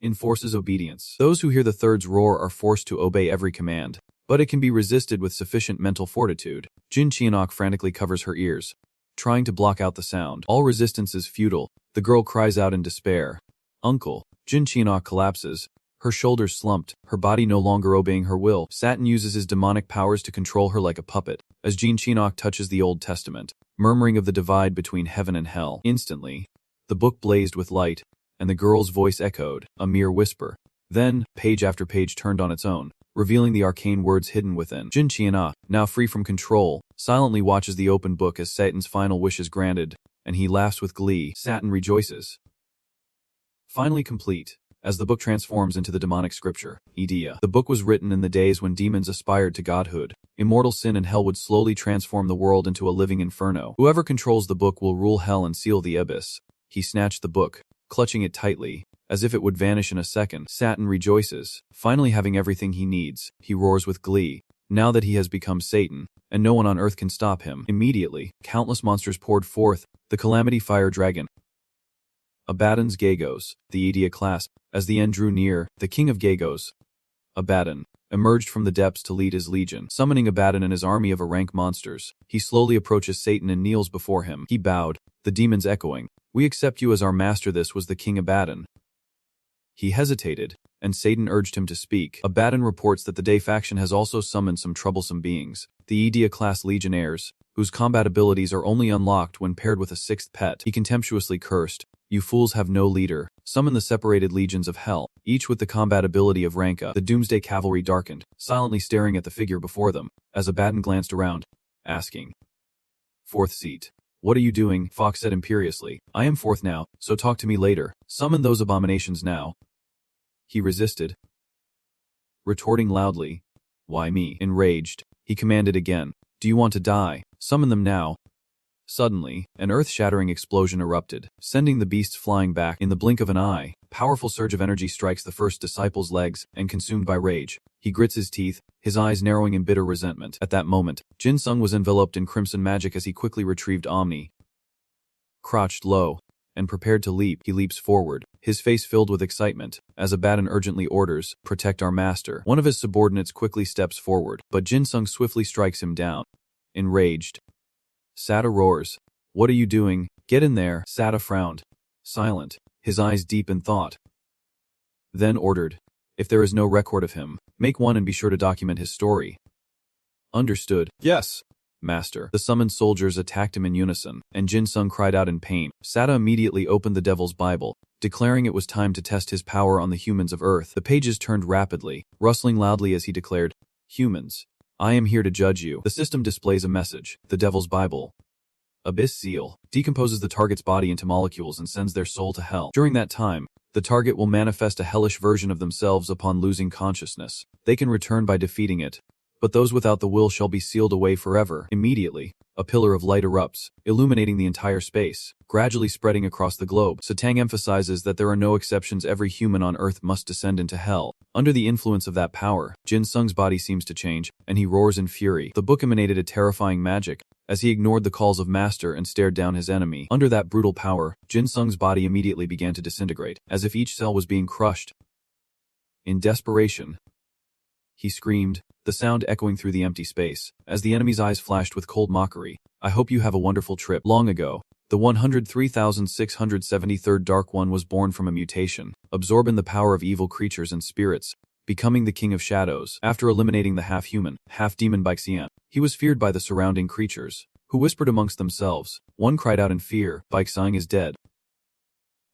enforces obedience. Those who hear the third's roar are forced to obey every command, but it can be resisted with sufficient mental fortitude. Jin Cheonok frantically covers her ears, trying to block out the sound. All resistance is futile. The girl cries out in despair, "Uncle." Jin Cheonok collapses, her shoulders slumped, her body no longer obeying her will. Satan uses his demonic powers to control her like a puppet, as Jin Cheonok touches the Old Testament, murmuring of the divide between heaven and hell. Instantly, the book blazed with light, and the girl's voice echoed, a mere whisper. Then, page after page turned on its own, revealing the arcane words hidden within. Jin Cheonok, now free from control, silently watches the open book as Satan's final wish is granted, and he laughs with glee. Satan rejoices. Finally complete. As the book transforms into the demonic scripture, Idea. The book was written in the days when demons aspired to godhood. Immortal sin and hell would slowly transform the world into a living inferno. Whoever controls the book will rule hell and seal the abyss. He snatched the book, clutching it tightly, as if it would vanish in a second. Satan rejoices, finally having everything he needs. He roars with glee, now that he has become Satan, and no one on earth can stop him. Immediately, countless monsters poured forth, the Calamity Fire Dragon, Abaddon's Gagos, the Idea class. As the end drew near, the king of Gagos, Abaddon, emerged from the depths to lead his legion. Summoning Abaddon and his army of rank monsters, he slowly approaches Satan and kneels before him. He bowed, the demons echoing, "We accept you as our master." This was the King Abaddon. He hesitated, and Satan urged him to speak. Abaddon reports that the Day faction has also summoned some troublesome beings, the Idea-class legionnaires, whose combat abilities are only unlocked when paired with a sixth pet. He contemptuously cursed, "You fools have no leader. Summon the separated legions of hell, each with the combat ability of Ranka." The Doomsday Cavalry darkened, silently staring at the figure before them, as Abaddon glanced around, asking, "Fourth seat. What are you doing?" Fox said imperiously, "I am fourth now, so talk to me later. Summon those abominations now." He resisted, retorting loudly, "Why me?" Enraged, he commanded again, "Do you want to die? Summon them now." Suddenly, an earth-shattering explosion erupted, sending the beasts flying back. In the blink of an eye, Powerful surge of energy strikes the first disciple's legs, and consumed by rage, he grits his teeth, his eyes narrowing in bitter resentment. At that moment, Jin Sung was enveloped in crimson magic as he quickly retrieved Omni. Crouched low and prepared to leap, he leaps forward, his face filled with excitement, as Abaddon urgently orders, "Protect our master." One of his subordinates quickly steps forward, but Jin Sung swiftly strikes him down. Enraged, Sata roars, "What are you doing? Get in there." Sata frowned, silent, his eyes deep in thought. Then ordered, "If there is no record of him, make one and be sure to document his story." Understood. "Yes, master." The summoned soldiers attacked him in unison, and Jin Sung cried out in pain. Sata immediately opened the Devil's Bible, declaring it was time to test his power on the humans of Earth. The pages turned rapidly, rustling loudly as he declared, "Humans, I am here to judge you." The system displays a message, the Devil's Bible. Abyss Seal decomposes the target's body into molecules and sends their soul to hell. During that time, the target will manifest a hellish version of themselves upon losing consciousness. They can return by defeating it, but those without the will shall be sealed away forever. Immediately, a pillar of light erupts, illuminating the entire space, gradually spreading across the globe. Satang emphasizes that there are no exceptions. Every human on Earth must descend into hell. Under the influence of that power, Jin Sung's body seems to change, and he roars in fury. The book emanated a terrifying magic, as he ignored the calls of Master and stared down his enemy. Under that brutal power, Jin Sung's body immediately began to disintegrate, as if each cell was being crushed. In desperation, he screamed, the sound echoing through the empty space, as the enemy's eyes flashed with cold mockery. "I hope you have a wonderful trip." Long ago, the 103,673rd Dark One was born from a mutation, absorbing the power of evil creatures and spirits, becoming the King of Shadows. After eliminating the half-human, half-demon Baixian, he was feared by the surrounding creatures, who whispered amongst themselves. One cried out in fear, "Baixiang is dead."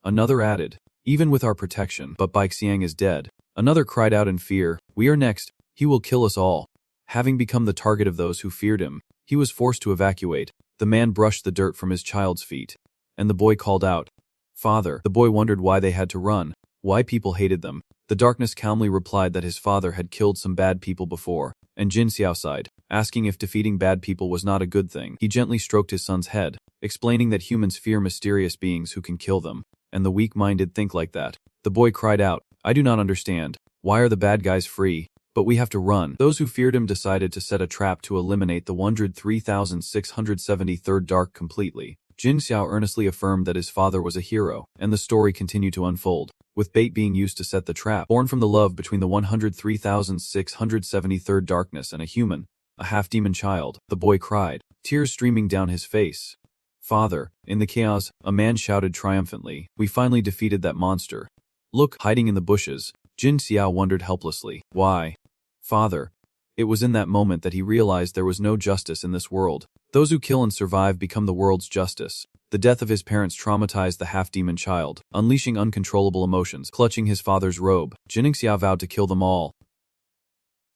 Another added, "Even with our protection, but Baixiang is dead." Another cried out in fear, "We are next. He will kill us all." Having become the target of those who feared him, he was forced to evacuate. The man brushed the dirt from his child's feet, and the boy called out, "Father." The boy wondered why they had to run, why people hated them. The darkness calmly replied that his father had killed some bad people before, and Jin Xiao sighed, asking if defeating bad people was not a good thing. He gently stroked his son's head, explaining that humans fear mysterious beings who can kill them, and the weak-minded think like that. The boy cried out, "I do not understand. Why are the bad guys free? But we have to run." Those who feared him decided to set a trap to eliminate the 103,673rd Dark completely. Jin Xiao earnestly affirmed that his father was a hero, and the story continued to unfold, with bait being used to set the trap. Born from the love between the 103,673rd Darkness and a human, a half-demon child, the boy cried, tears streaming down his face. "Father." In the chaos, a man shouted triumphantly, "We finally defeated that monster." "Look," hiding in the bushes, Jin Xiao wondered helplessly, "Why, Father?" It was in that moment that he realized there was no justice in this world. Those who kill and survive become the world's justice. The death of his parents traumatized the half-demon child, unleashing uncontrollable emotions. Clutching his father's robe, Jin Xiao vowed to kill them all.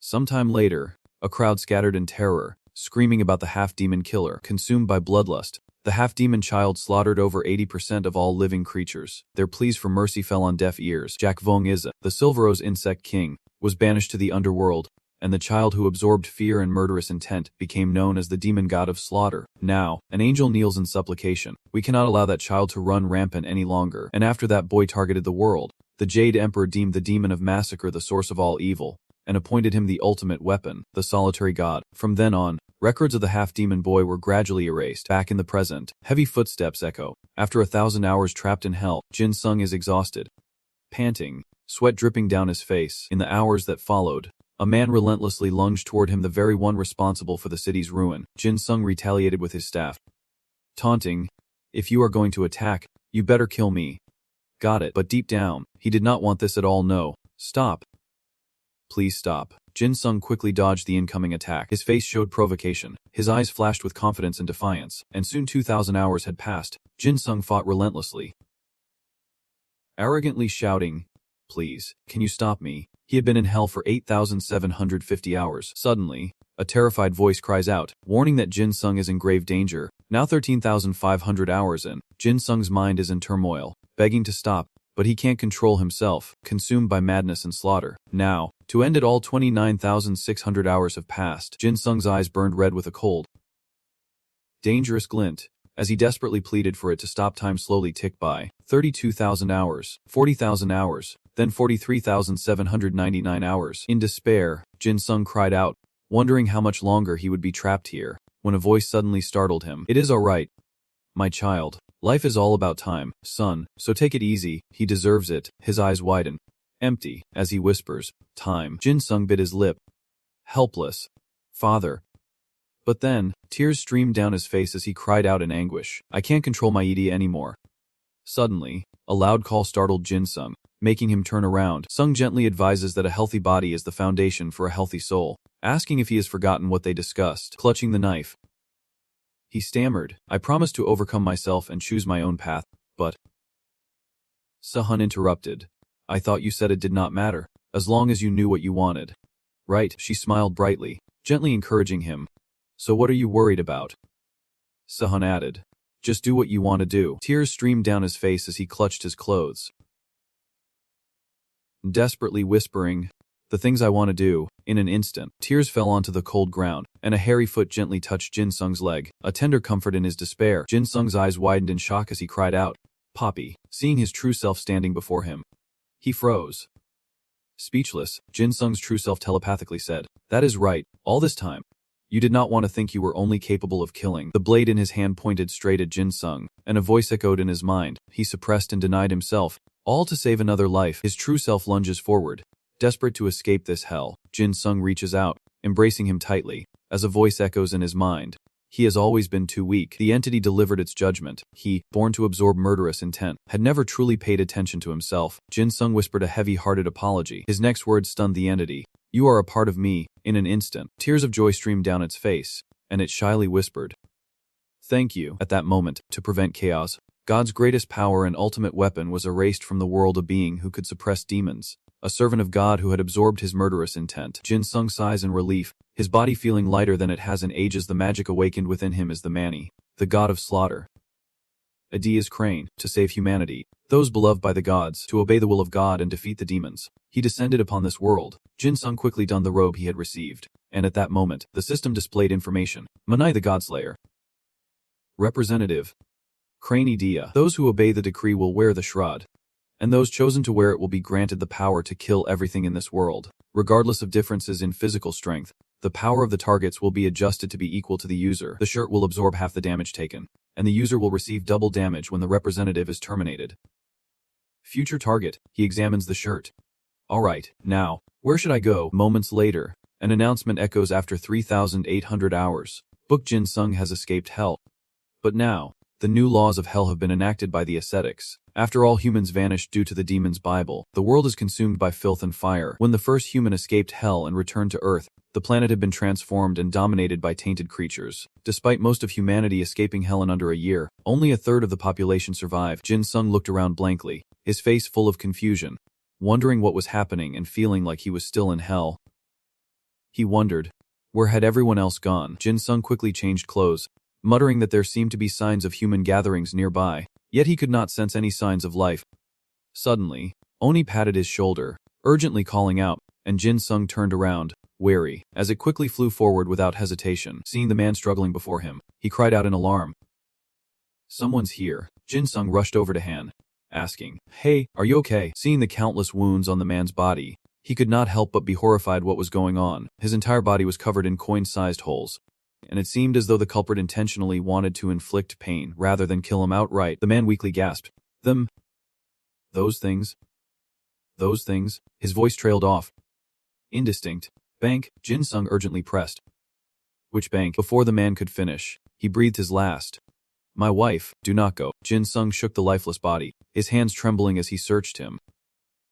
Sometime later, a crowd scattered in terror, screaming about the half-demon killer. Consumed by bloodlust, the half-demon child slaughtered over 80% of all living creatures. Their pleas for mercy fell on deaf ears. Jack Vong Iza, the Silverose insect king, was banished to the underworld, and the child who absorbed fear and murderous intent became known as the demon god of slaughter. Now, an angel kneels in supplication. "We cannot allow that child to run rampant any longer." And after that boy targeted the world, the Jade Emperor deemed the demon of massacre the source of all evil, and appointed him the ultimate weapon, the solitary god. From then on, records of the half-demon boy were gradually erased. Back in the present, heavy footsteps echo. After 1,000 hours trapped in hell, Jin Sung is exhausted, panting, sweat dripping down his face. In the hours that followed, a man relentlessly lunged toward him, the very one responsible for the city's ruin. Jin Sung retaliated with his staff, taunting, "If you are going to attack, you better kill me." Got it. But deep down, he did not want this at all. "No. Stop. Please stop." Jin Sung quickly dodged the incoming attack. His face showed provocation, his eyes flashed with confidence and defiance, and soon 2,000 hours had passed. Jin Sung fought relentlessly, arrogantly shouting, "Please, can you stop me?" He had been in hell for 8,750 hours. Suddenly, a terrified voice cries out, warning that Jin Sung is in grave danger. Now 13,500 hours in, Jin Sung's mind is in turmoil, begging to stop, but he can't control himself, consumed by madness and slaughter. Now, to end it all, 29,600 hours have passed. Jin Sung's eyes burned red with a cold, dangerous glint, as he desperately pleaded for it to stop. Time slowly ticked by. 32,000 hours, 40,000 hours, then 43,799 hours. In despair, Jin Sung cried out, wondering how much longer he would be trapped here, when a voice suddenly startled him. "It is all right, my child. Life is all about time, son, so take it easy, he deserves it." His eyes widen, empty, as he whispers, "Time." Jin Sung bit his lip. Helpless. "Father." But then, tears streamed down his face as he cried out in anguish, "I can't control my ED anymore." Suddenly, a loud call startled Jin Sung, making him turn around. Sung gently advises that a healthy body is the foundation for a healthy soul, asking if he has forgotten what they discussed. Clutching the knife, he stammered, "I promise to overcome myself and choose my own path, but—" Sahun interrupted, "I thought you said it did not matter, as long as you knew what you wanted." "Right," she smiled brightly, gently encouraging him. "So what are you worried about?" Sahun added, "Just do what you want to do." Tears streamed down his face as he clutched his clothes, desperately whispering, "The things I want to do." In an instant, tears fell onto the cold ground, and a hairy foot gently touched Jin Sung's leg, a tender comfort in his despair. Jin Sung's eyes widened in shock as he cried out, "Poppy," seeing his true self standing before him. He froze. Speechless, Jin Sung's true self telepathically said, "That is right, all this time. You did not want to think you were only capable of killing." The blade in his hand pointed straight at Jin Sung, and a voice echoed in his mind. He suppressed and denied himself, all to save another life. His true self lunges forward, desperate to escape this hell. Jin Sung reaches out, embracing him tightly, as a voice echoes in his mind. He has always been too weak. The entity delivered its judgment. He, born to absorb murderous intent, had never truly paid attention to himself. Jin Sung whispered a heavy-hearted apology. His next words stunned the entity. "You are a part of me." In an instant, tears of joy streamed down its face, and it shyly whispered, "Thank you." At that moment, to prevent chaos, God's greatest power and ultimate weapon was erased from the world. A being who could suppress demons, a servant of God who had absorbed his murderous intent. Jin Sung sighs in relief, his body feeling lighter than it has in ages. The magic awakened within him is the Mani, the god of slaughter. Adi is Crane, to save humanity, those beloved by the gods, to obey the will of God and defeat the demons. He descended upon this world. Jin Sung quickly donned the robe he had received, and at that moment, the system displayed information. Manai the Godslayer. Representative. Crane Idea. Those who obey the decree will wear the shroud, and those chosen to wear it will be granted the power to kill everything in this world. Regardless of differences in physical strength, the power of the targets will be adjusted to be equal to the user. The shirt will absorb half the damage taken, and the user will receive double damage when the representative is terminated. Future target. He examines the shirt. "Alright, now, where should I go?" Moments later, an announcement echoes. After 3,800 hours, Book Jin Sung has escaped hell. But now, the new laws of hell have been enacted by the ascetics. After all humans vanished due to the demon's Bible, the world is consumed by filth and fire. When the first human escaped hell and returned to Earth, the planet had been transformed and dominated by tainted creatures. Despite most of humanity escaping hell in under a year, only a third of the population survived. Jin Sung looked around blankly, his face full of confusion, wondering what was happening and feeling like he was still in hell. He wondered, where had everyone else gone? Jin Sung quickly changed clothes, muttering that there seemed to be signs of human gatherings nearby, yet he could not sense any signs of life. Suddenly, Oni patted his shoulder, urgently calling out, and Jin Sung turned around, wary, as it quickly flew forward without hesitation. Seeing the man struggling before him, he cried out in alarm. "Someone's here." Jin Sung rushed over to Han, asking, "Hey, are you okay?" Seeing the countless wounds on the man's body, he could not help but be horrified what was going on. His entire body was covered in coin-sized holes, and it seemed as though the culprit intentionally wanted to inflict pain rather than kill him outright. The man weakly gasped, "Them? Those things? Those things?" His voice trailed off. "Indistinct. Bank," Jin Sung urgently pressed. "Which bank?" Before the man could finish, he breathed his last. "My wife, do not go." Jin Sung shook the lifeless body, his hands trembling as he searched him,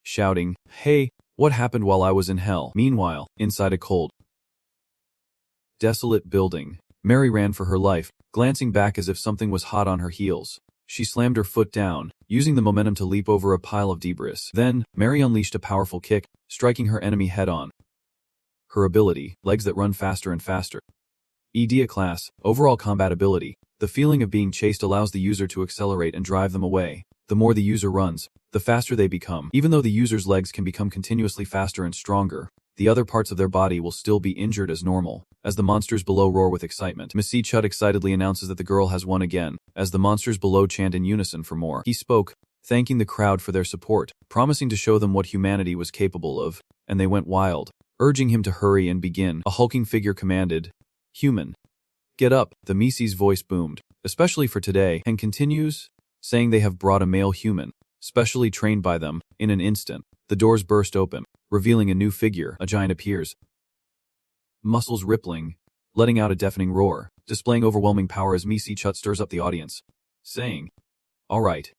shouting, "Hey, what happened while I was in hell?" Meanwhile, inside a cold, desolate building, Mary ran for her life, glancing back as if something was hot on her heels. She slammed her foot down, using the momentum to leap over a pile of debris. Then, Mary unleashed a powerful kick, striking her enemy head-on. Her ability, legs that run faster and faster. EDA class, overall combat ability. The feeling of being chased allows the user to accelerate and drive them away. The more the user runs, the faster they become. Even though the user's legs can become continuously faster and stronger, the other parts of their body will still be injured as normal. As the monsters below roar with excitement, Missy Chut excitedly announces that the girl has won again, as the monsters below chant in unison for more. He spoke, thanking the crowd for their support, promising to show them what humanity was capable of, and they went wild, urging him to hurry and begin. A hulking figure commanded, "Human, get up." The Missi's voice boomed, "Especially for today," and continues, saying they have brought a male human, specially trained by them. In an instant, the doors burst open, revealing a new figure. A giant appears, muscles rippling, letting out a deafening roar, displaying overwhelming power as Missy Chut stirs up the audience, saying, "All right,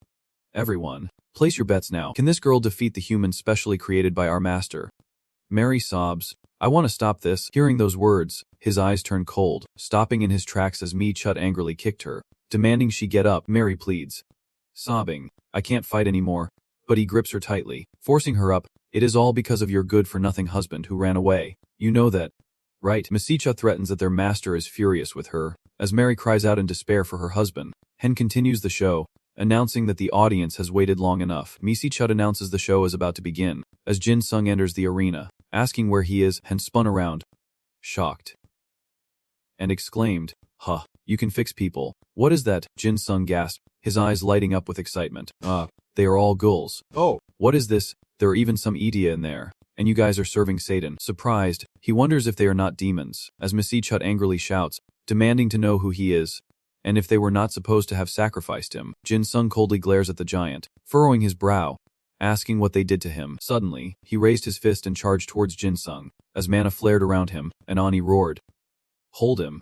everyone, place your bets now. Can this girl defeat the human specially created by our master?" Mary sobs, "I want to stop this." Hearing those words, his eyes turn cold, stopping in his tracks as Mi Chut angrily kicked her, demanding she get up. Mary pleads, sobbing, "I can't fight anymore." But he grips her tightly, forcing her up. "It is all because of your good-for-nothing husband who ran away. You know that, right?" Missy Chut threatens that their master is furious with her, as Mary cries out in despair for her husband. Hen continues the show, announcing that the audience has waited long enough. Missy Chut announces the show is about to begin, as Jin Sung enters the arena, asking where he is. Hen spun around, shocked, and exclaimed, "Huh, you can fix people." "What is that?" Jin Sung gasped, his eyes lighting up with excitement. They are all ghouls." "Oh, what is this? There are even some Idia in there. And you guys are serving Satan." Surprised, he wonders if they are not demons, as Missy Chut angrily shouts, demanding to know who he is, and if they were not supposed to have sacrificed him. Jin Sung coldly glares at the giant, furrowing his brow, asking what they did to him. Suddenly, he raised his fist and charged towards Jin Sung, as mana flared around him, and Ani roared, "Hold him."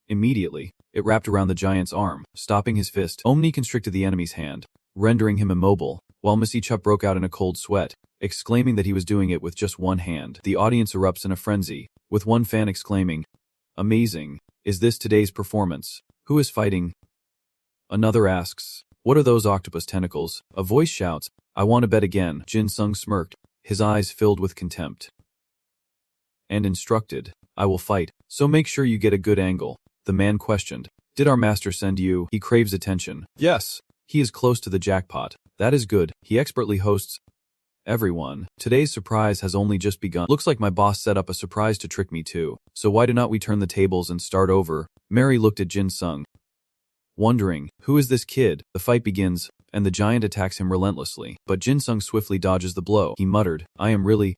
Immediately, it wrapped around the giant's arm, stopping his fist. Omni constricted the enemy's hand, rendering him immobile, while Missy Chut broke out in a cold sweat, exclaiming that he was doing it with just one hand. The audience erupts in a frenzy, with one fan exclaiming, "Amazing, is this today's performance? Who is fighting?" Another asks, "What are those octopus tentacles?" A voice shouts, "I want to bet again." Jin Sung smirked, his eyes filled with contempt, and instructed, "I will fight, so make sure you get a good angle." The man questioned, "Did our master send you?" He craves attention. "Yes. He is close to the jackpot." "That is good." He expertly hosts, "Everyone, today's surprise has only just begun. Looks like my boss set up a surprise to trick me too. So why do not we turn the tables and start over?" Mary looked at Jin Sung, wondering, who is this kid? The fight begins, and the giant attacks him relentlessly. But Jin Sung swiftly dodges the blow. He muttered, "I am really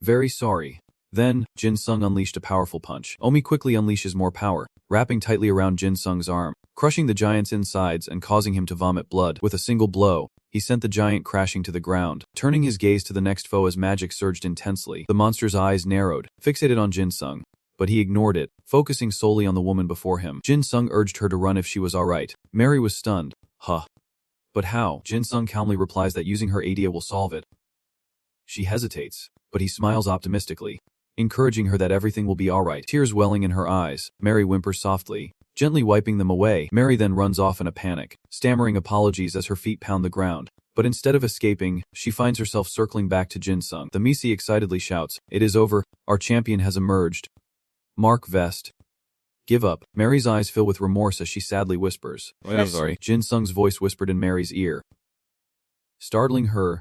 very sorry." Then, Jin Sung unleashed a powerful punch. Omi quickly unleashes more power, wrapping tightly around Jin Sung's arm, crushing the giant's insides and causing him to vomit blood. With a single blow, he sent the giant crashing to the ground, turning his gaze to the next foe as magic surged intensely. The monster's eyes narrowed, fixated on Jin Sung, but he ignored it, focusing solely on the woman before him. Jin Sung urged her to run if she was alright. Mary was stunned. "Huh. But how?" Jin Sung calmly replies that using her idea will solve it. She hesitates, but he smiles optimistically, encouraging her that everything will be alright. Tears welling in her eyes, Mary whimpers softly, gently wiping them away. Mary then runs off in a panic, stammering apologies as her feet pound the ground. But instead of escaping, she finds herself circling back to Jin Sung. The Missy excitedly shouts, "It is over, our champion has emerged. Mark Vest. Give up." Mary's eyes fill with remorse as she sadly whispers, "Wait, I'm sorry." Jin Sung's voice whispered in Mary's ear, startling her.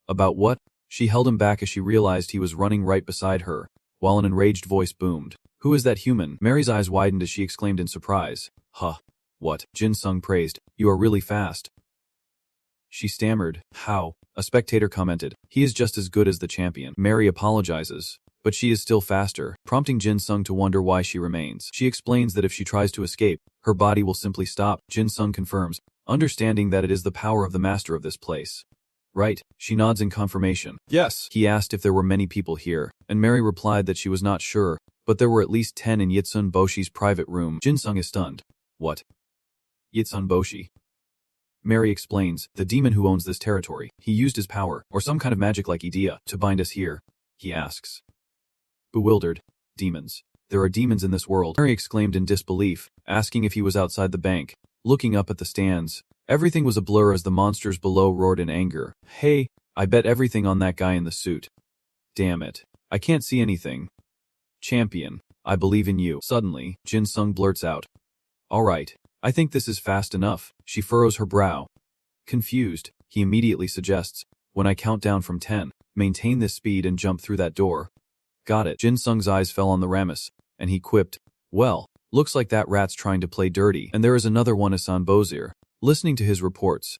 "About what?" She held him back as she realized he was running right beside her, while an enraged voice boomed, "Who is that human?" Mary's eyes widened as she exclaimed in surprise, "Huh. What?" Jin Sung praised, "You are really fast." She stammered, "How?" A spectator commented, "He is just as good as the champion." Mary apologizes, but she is still faster, prompting Jin Sung to wonder why she remains. She explains that if she tries to escape, her body will simply stop. Jin Sung confirms, understanding that it is the power of the master of this place. "Right." She nods in confirmation. "Yes." He asked if there were many people here, and Mary replied that she was not sure, but there were at least 10 in Yitsun Boshi's private room. Jin Sung is stunned. "What? Yitsun Boshi?" Mary explains, "The demon who owns this territory. He used his power, or some kind of magic-like idea, to bind us here." He asks. Bewildered, "Demons? There are demons in this world?" Mary exclaimed in disbelief, asking if he was outside the bank. Looking up at the stands, everything was a blur as the monsters below roared in anger. "Hey, I bet everything on that guy in the suit. Damn it. I can't see anything. Champion, I believe in you." Suddenly, Jin Sung blurts out, "Alright, I think this is fast enough." She furrows her brow. Confused, he immediately suggests, When I count down from 10, maintain this speed and jump through that door. Got it. Jin Sung's eyes fell on the Ramus, and he quipped, well, looks like that rat's trying to play dirty, and there is another one Isan Bozir, listening to his reports.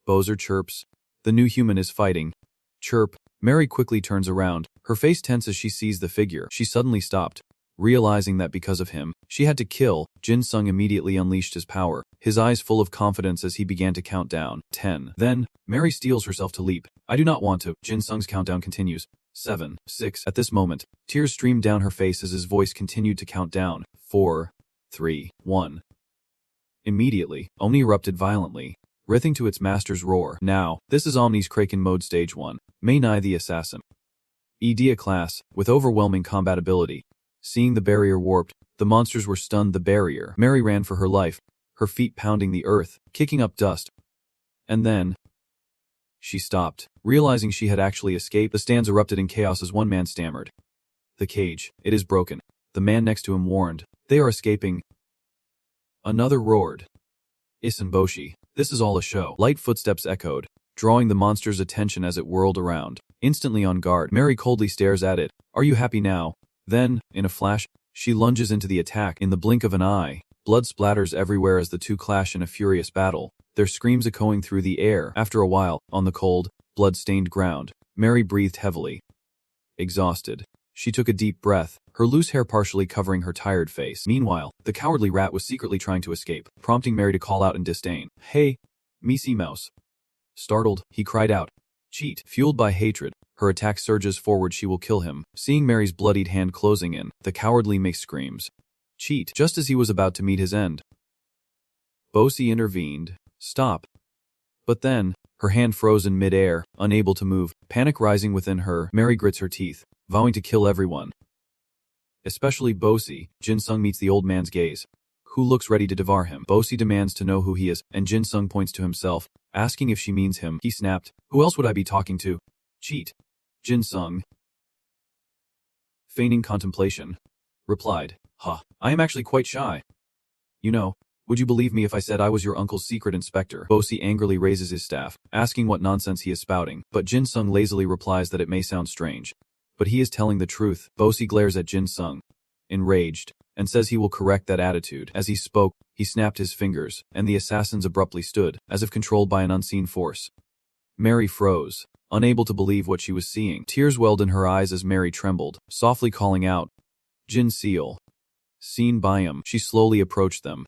Bozir chirps. The new human is fighting. Chirp. Mary quickly turns around, her face tense as she sees the figure. She suddenly stopped. Realizing that because of him, she had to kill, Jin Sung immediately unleashed his power, his eyes full of confidence as he began to count down. 10. Then, Mary steels herself to leap. I do not want to. Jin Sung's countdown continues. 7, 6. At this moment, tears streamed down her face as his voice continued to count down. 4, 3, 1. Immediately, Omni erupted violently, writhing to its master's roar. Now, this is Omni's Kraken mode stage 1. Mei Nai the Assassin. Edia class, with overwhelming combat ability. Seeing the barrier warped, the monsters were stunned the barrier. Mary ran for her life, her feet pounding the earth, kicking up dust. And then, she stopped. Realizing she had actually escaped, the stands erupted in chaos as one man stammered. The cage, it is broken. The man next to him warned, they are escaping. Another roared. Isenboshi, this is all a show. Light footsteps echoed, drawing the monster's attention as it whirled around. Instantly on guard, Mary coldly stares at it. Are you happy now? Then, in a flash, she lunges into the attack. In the blink of an eye, blood splatters everywhere as the two clash in a furious battle, their screams echoing through the air. After a while, on the cold, blood-stained ground, Mary breathed heavily. Exhausted, she took a deep breath, her loose hair partially covering her tired face. Meanwhile, the cowardly rat was secretly trying to escape, prompting Mary to call out in disdain. Hey, Missy Mouse. Startled, he cried out. Cheat. Fueled by hatred, her attack surges forward. She will kill him. Seeing Mary's bloodied hand closing in, the cowardly Mix screams. Cheat. Just as he was about to meet his end, Bosi intervened. Stop. But then, her hand froze in mid-air, unable to move, panic rising within her. Mary grits her teeth, vowing to kill everyone. Especially Bosi. Jin Sung meets the old man's gaze, who looks ready to devour him. Bosi demands to know who he is, and Jin Sung points to himself, asking if she means him. He snapped, who else would I be talking to? Cheat. Jin Sung, feigning contemplation, replied, I am actually quite shy. You know, would you believe me if I said I was your uncle's secret inspector? Bosi angrily raises his staff, asking what nonsense he is spouting, but Jin Sung lazily replies that it may sound strange, but he is telling the truth. Bosi glares at Jin Sung, enraged, and says he will correct that attitude. As he spoke, he snapped his fingers, and the assassins abruptly stood, as if controlled by an unseen force. Mary froze, unable to believe what she was seeing. Tears welled in her eyes as Mary trembled, softly calling out, Jin Seal. Seen by him, she slowly approached them.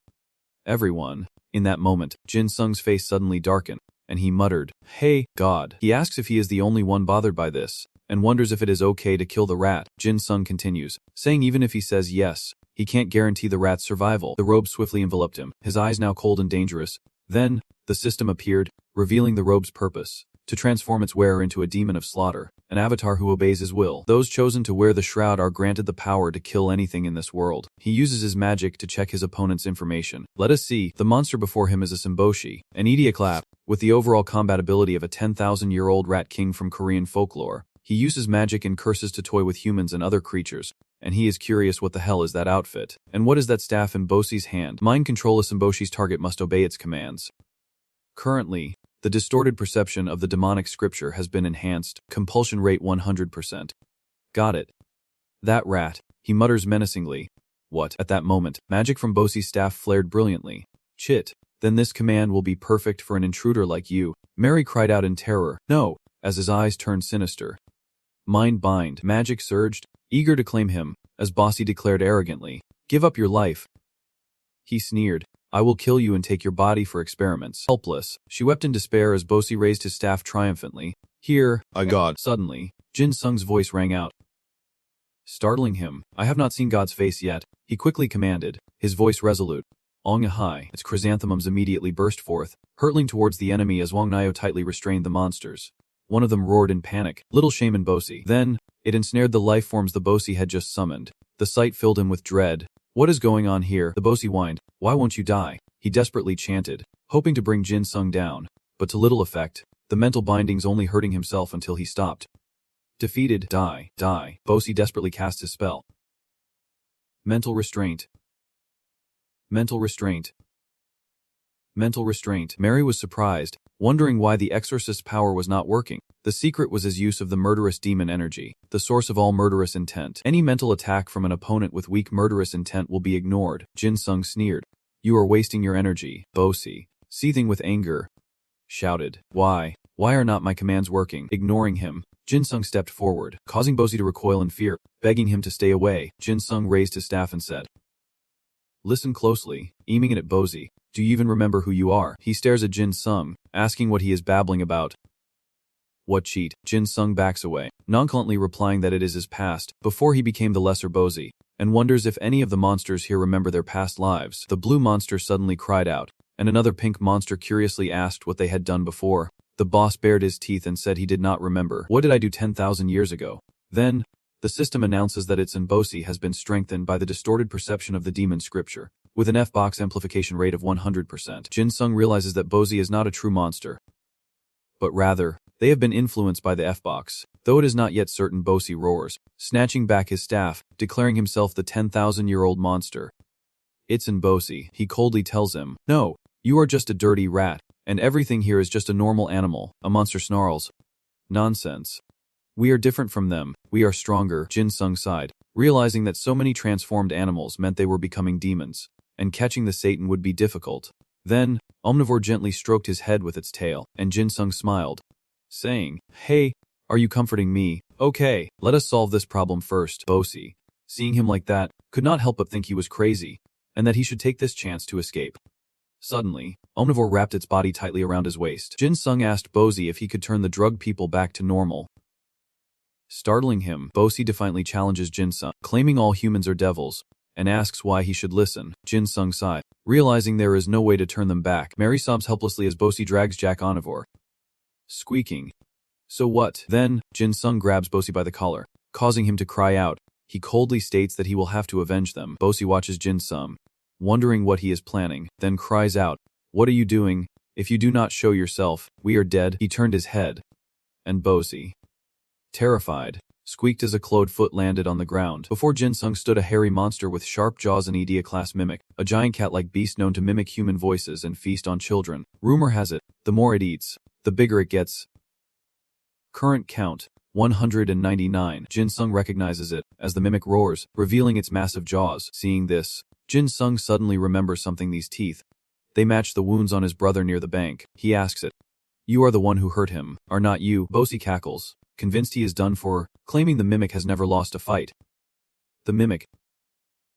Everyone. In that moment, Jin Sung's face suddenly darkened, and he muttered, Hey, God. He asks if he is the only one bothered by this, and wonders if it is okay to kill the rat. Jin Sung continues, saying even if he says yes, he can't guarantee the rat's survival. The robe swiftly enveloped him, his eyes now cold and dangerous. Then, the system appeared, revealing the robe's purpose, to transform its wearer into a demon of slaughter, an avatar who obeys his will. Those chosen to wear the shroud are granted the power to kill anything in this world. He uses his magic to check his opponent's information. Let us see. The monster before him is a Simboshi, an anicaps, with the overall combat ability of a 10,000-year-old rat king from Korean folklore. He uses magic and curses to toy with humans and other creatures, and he is curious what the hell is that outfit, and what is that staff in Bosi's hand. Mind control. A Simboshi's target must obey its commands. Currently, the distorted perception of the demonic scripture has been enhanced, compulsion rate 100%. Got it. That rat, he mutters menacingly. What? At that moment, magic from Bosi's staff flared brilliantly. Chit. Then this command will be perfect for an intruder like you. Mary cried out in terror. No, as his eyes turned sinister. Mind bind. Magic surged, eager to claim him, as Bosi declared arrogantly, Give up your life. He sneered, I will kill you and take your body for experiments. Helpless, she wept in despair as Bosi raised his staff triumphantly. Here, God. Suddenly, Jin Sung's voice rang out, startling him. I have not seen God's face yet, he quickly commanded, his voice resolute. Ong Ahai. Its chrysanthemums immediately burst forth, hurtling towards the enemy as Wang Nio tightly restrained the monsters. One of them roared in panic, little shame in Bosi. Then, it ensnared the life forms the Bosi had just summoned. The sight filled him with dread. What is going on here? The Bosi whined. Why won't you die? He desperately chanted, hoping to bring Jin Sung down, but to little effect, the mental bindings only hurting himself until he stopped. Defeated. Die. Die. Bosi desperately cast his spell. Mental restraint. Mental restraint. Mental restraint. Mary was surprised, wondering why the exorcist's power was not working. The secret was his use of the murderous demon energy, the source of all murderous intent. Any mental attack from an opponent with weak murderous intent will be ignored. Jin Sung sneered. You are wasting your energy. Bosi, seething with anger, shouted. Why? Why are not my commands working? Ignoring him, Jin Sung stepped forward, causing Bosi to recoil in fear, begging him to stay away. Jin Sung raised his staff and said, Listen closely, aiming it at Bosi. Do you even remember who you are? He stares at Jin Sung, asking what he is babbling about. What cheat? Jin Sung backs away, nonchalantly replying that it is his past, before he became the lesser Bosi, and wonders if any of the monsters here remember their past lives. The blue monster suddenly cried out, and another pink monster curiously asked what they had done before. The boss bared his teeth and said he did not remember. What did I do 10,000 years ago? Then, the system announces that its Bosi has been strengthened by the distorted perception of the demon scripture, with an F-box amplification rate of 100%. Jin Sung realizes that Bosi is not a true monster, but rather, they have been influenced by the F-box. Though it is not yet certain, Bosi roars, snatching back his staff, declaring himself the 10,000-year-old monster. It's Bosi. He coldly tells him, No, you are just a dirty rat, and everything here is just a normal animal. A monster snarls. Nonsense. We are different from them. We are stronger. Jin Sung sighed, realizing that so many transformed animals meant they were becoming demons, and catching the Satan would be difficult. Then, Omnivore gently stroked his head with its tail, and Jin Sung smiled, saying, Hey, are you comforting me? Okay, let us solve this problem first. Bosi, seeing him like that, could not help but think he was crazy, and that he should take this chance to escape. Suddenly, Omnivore wrapped its body tightly around his waist. Jin Sung asked Bosi if he could turn the drug people back to normal. Startling him, Bosi defiantly challenges Jin Sung, claiming all humans are devils, and asks why he should listen. Jin Sung sighed, realizing there is no way to turn them back. Mary sobs helplessly as Bosi drags Jack Omnivore, squeaking. So what? Then, Jin Sung grabs Bosi by the collar, causing him to cry out. He coldly states that he will have to avenge them. Bosi watches Jin Sung, wondering what he is planning, then cries out, What are you doing? If you do not show yourself, we are dead. He turned his head, and Bosi, terrified, squeaked as a clawed foot landed on the ground. Before Jin Sung stood a hairy monster with sharp jaws, an Edea-class mimic, a giant cat-like beast known to mimic human voices and feast on children. Rumor has it, the more it eats, the bigger it gets. Current count, 199. Jin Sung recognizes it, as the mimic roars, revealing its massive jaws. Seeing this, Jin Sung suddenly remembers something. These teeth, they match the wounds on his brother near the bank. He asks it, You are the one who hurt him, are not you? Bosi cackles, convinced he is done for, claiming the mimic has never lost a fight. The mimic,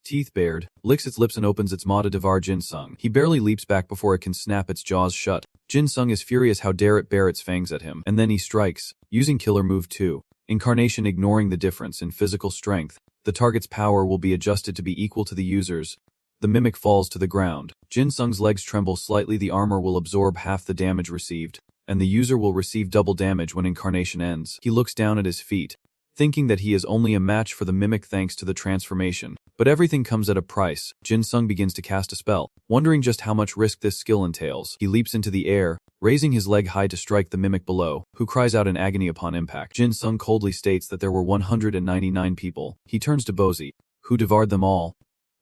teeth bared, licks its lips and opens its maw to devour Jin Sung. He barely leaps back before it can snap its jaws shut. Jin Sung is furious. How dare it bare its fangs at him? And then he strikes, using Killer Move 2. Incarnation. Ignoring the difference in physical strength, the target's power will be adjusted to be equal to the user's. The mimic falls to the ground. Jin Sung's legs tremble slightly. The armor will absorb half the damage received, and the user will receive double damage when Incarnation ends. He looks down at his feet, thinking that he is only a match for the mimic thanks to the transformation. But everything comes at a price. Jin Sung begins to cast a spell, wondering just how much risk this skill entails. He leaps into the air, raising his leg high to strike the mimic below, who cries out in agony upon impact. Jin Sung coldly states that there were 199 people. He turns to Bosi, who devoured them all.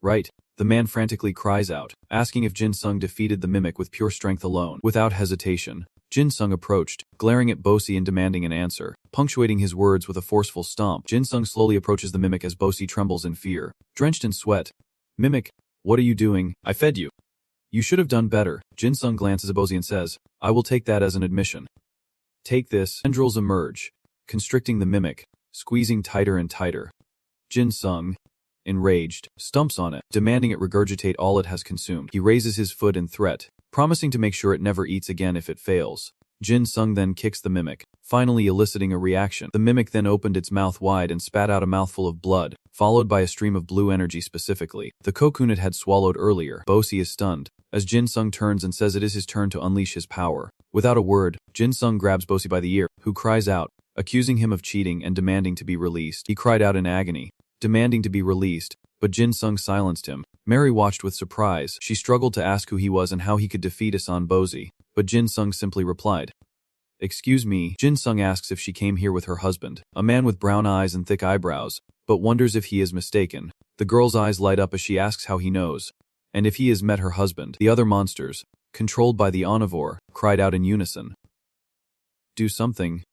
Right. The man frantically cries out, asking if Jin Sung defeated the mimic with pure strength alone. Without hesitation, Jin Sung approached, glaring at Bosi and demanding an answer, punctuating his words with a forceful stomp. Jin Sung slowly approaches the mimic as Bosi trembles in fear, drenched in sweat. Mimic, what are you doing? I fed you. You should have done better. Jin Sung glances at Bosi and says, I will take that as an admission. Take this. Tendrils emerge, constricting the mimic, squeezing tighter and tighter. Jin Sung, enraged, stumps on it, demanding it regurgitate all it has consumed. He raises his foot in threat, promising to make sure it never eats again if it fails. Jin Sung then kicks the mimic, finally eliciting a reaction. The mimic then opened its mouth wide and spat out a mouthful of blood, followed by a stream of blue energy, specifically the cocoon it had swallowed earlier. Bosi is stunned, as Jin Sung turns and says it is his turn to unleash his power. Without a word, Jin Sung grabs Bosi by the ear, who cries out, accusing him of cheating and demanding to be released. He cried out in agony, demanding to be released, but Jin Sung silenced him. Mary watched with surprise. She struggled to ask who he was and how he could defeat Asan Bosi, but Jin Sung simply replied, Excuse me. Jin Sung asks if she came here with her husband, a man with brown eyes and thick eyebrows, but wonders if he is mistaken. The girl's eyes light up as she asks how he knows, and if he has met her husband. The other monsters, controlled by the omnivore, cried out in unison. Do something.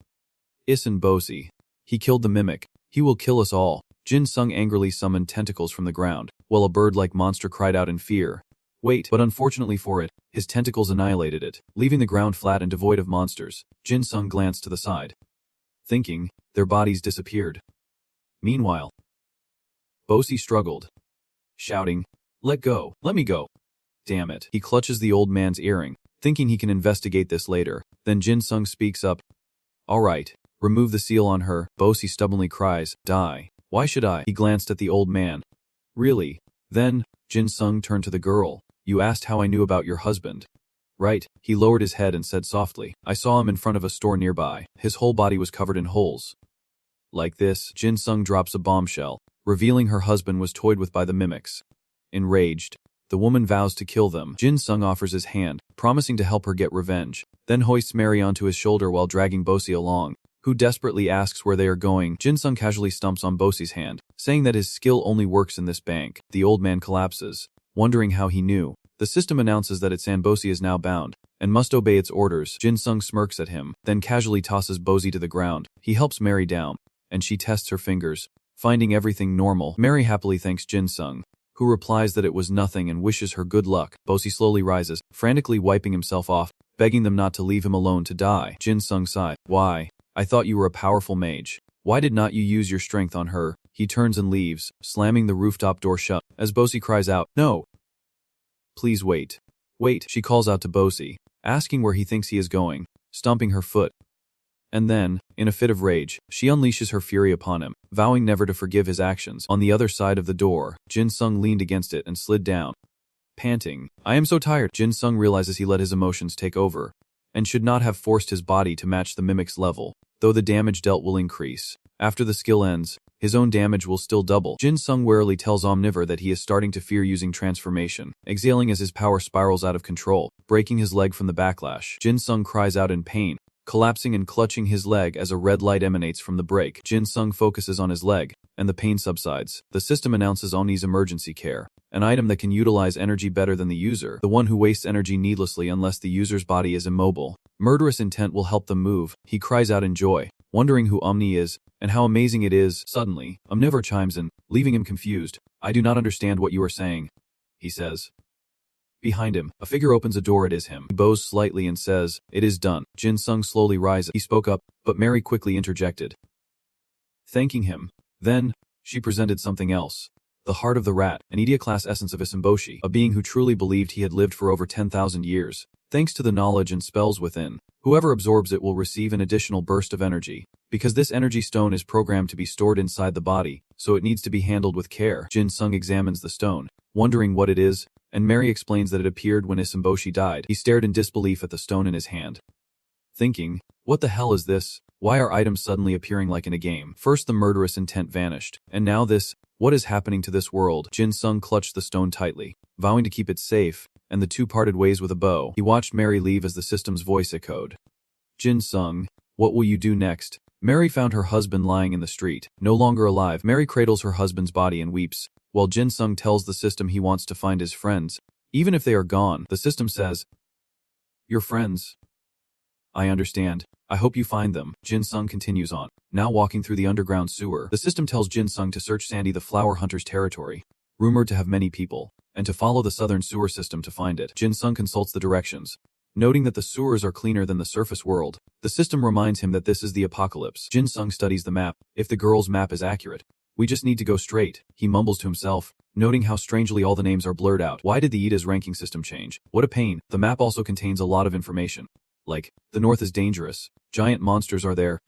Isin Bosi. He killed the mimic. He will kill us all. Jin Sung angrily summoned tentacles from the ground, while a bird-like monster cried out in fear. Wait, but unfortunately for it, his tentacles annihilated it, leaving the ground flat and devoid of monsters. Jin Sung glanced to the side. Thinking, their bodies disappeared. Meanwhile, Bosi struggled, shouting, "Let go, let me go." Damn it. He clutches the old man's earring, thinking he can investigate this later. Then Jin Sung speaks up. All right, remove the seal on her. Bosi stubbornly cries, die. Why should I? He glanced at the old man. Really? Then, Jin Sung turned to the girl. You asked how I knew about your husband. Right. He lowered his head and said softly, I saw him in front of a store nearby. His whole body was covered in holes. Like this, Jin Sung drops a bombshell, revealing her husband was toyed with by the mimics. Enraged, the woman vows to kill them. Jin Sung offers his hand, promising to help her get revenge, then hoists Mary onto his shoulder while dragging Bosi along, who desperately asks where they are going. Jin Sung casually stumps on Bosi's hand, saying that his skill only works in this bank. The old man collapses, wondering how he knew. The system announces that its Bosi is now bound, and must obey its orders. Jin Sung smirks at him, then casually tosses Bosi to the ground. He helps Mary down, and she tests her fingers, finding everything normal. Mary happily thanks Jin Sung, who replies that it was nothing and wishes her good luck. Bosi slowly rises, frantically wiping himself off, begging them not to leave him alone to die. Jin Sung sighed. Why? I thought you were a powerful mage. Why did not you use your strength on her? He turns and leaves, slamming the rooftop door shut, as Bosi cries out, No! Please wait. Wait, she calls out to Bosi, asking where he thinks he is going, stomping her foot. And then, in a fit of rage, she unleashes her fury upon him, vowing never to forgive his actions. On the other side of the door, Jin Sung leaned against it and slid down, panting. I am so tired. Jin Sung realizes he let his emotions take over, and should not have forced his body to match the mimic's level, though the damage dealt will increase. After the skill ends, his own damage will still double. Jin Sung warily tells Omnivore that he is starting to fear using transformation, exhaling as his power spirals out of control, breaking his leg from the backlash. Jin Sung cries out in pain, collapsing and clutching his leg as a red light emanates from the break. Jin Sung focuses on his leg, and the pain subsides. The system announces Oni's emergency care, an item that can utilize energy better than the user, the one who wastes energy needlessly unless the user's body is immobile. Murderous intent will help them move. He cries out in joy, wondering who Omni is, and how amazing it is. Suddenly, Omnivore chimes in, leaving him confused. I do not understand what you are saying, he says. Behind him, a figure opens a door. It is him. He bows slightly and says, It is done. Jin Sung slowly rises. He spoke up, but Mary quickly interjected, thanking him. Then, she presented something else. The heart of the rat, an Idia-class essence of Isimboshi, a being who truly believed he had lived for over 10,000 years. Thanks to the knowledge and spells within, whoever absorbs it will receive an additional burst of energy. Because this energy stone is programmed to be stored inside the body, so it needs to be handled with care. Jin Sung examines the stone, wondering what it is, and Mary explains that it appeared when Isimboshi died. He stared in disbelief at the stone in his hand, thinking, what the hell is this? Why are items suddenly appearing like in a game? First the murderous intent vanished, and now this. What is happening to this world? Jin Sung clutched the stone tightly, vowing to keep it safe, and the two parted ways with a bow. He watched Mary leave as the system's voice echoed. Jin Sung, what will you do next? Mary found her husband lying in the street, no longer alive. Mary cradles her husband's body and weeps, while Jin Sung tells the system he wants to find his friends, even if they are gone. The system says, Your friends? I understand. I hope you find them. Jin Sung continues on, now walking through the underground sewer. The system tells Jin Sung to search Sandy the Flower Hunter's territory, rumored to have many people, and to follow the southern sewer system to find it. Jin Sung consults the directions, noting that the sewers are cleaner than the surface world. The system reminds him that this is the apocalypse. Jin Sung studies the map. If the girl's map is accurate, we just need to go straight, he mumbles to himself, noting how strangely all the names are blurred out. Why did the Ida's ranking system change? What a pain. The map also contains a lot of information. Like, the north is dangerous, giant monsters are there.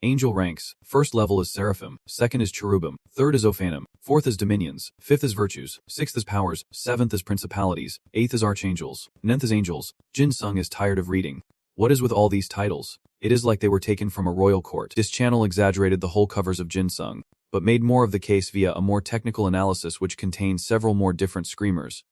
Angel ranks, first level is Seraphim, second is Cherubim, third is Ophanim, fourth is Dominions, fifth is Virtues, sixth is Powers, seventh is Principalities, eighth is Archangels, ninth is Angels. Jin Sung is tired of reading. What is with all these titles? It is like they were taken from a royal court. This channel exaggerated the whole covers of Jin Sung, but made more of the case via a more technical analysis which contains several more different screamers.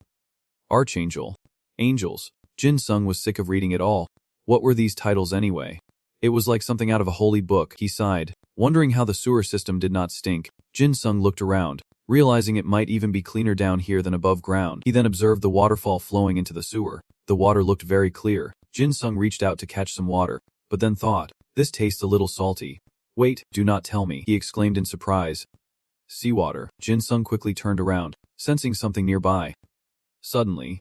Archangel. Angels. Jin Sung was sick of reading it all. What were these titles anyway? It was like something out of a holy book. He sighed, wondering how the sewer system did not stink. Jin Sung looked around, realizing it might even be cleaner down here than above ground. He then observed the waterfall flowing into the sewer. The water looked very clear. Jin Sung reached out to catch some water, but then thought, this tastes a little salty. Wait, do not tell me, he exclaimed in surprise. Seawater. Jin Sung quickly turned around, sensing something nearby. Suddenly,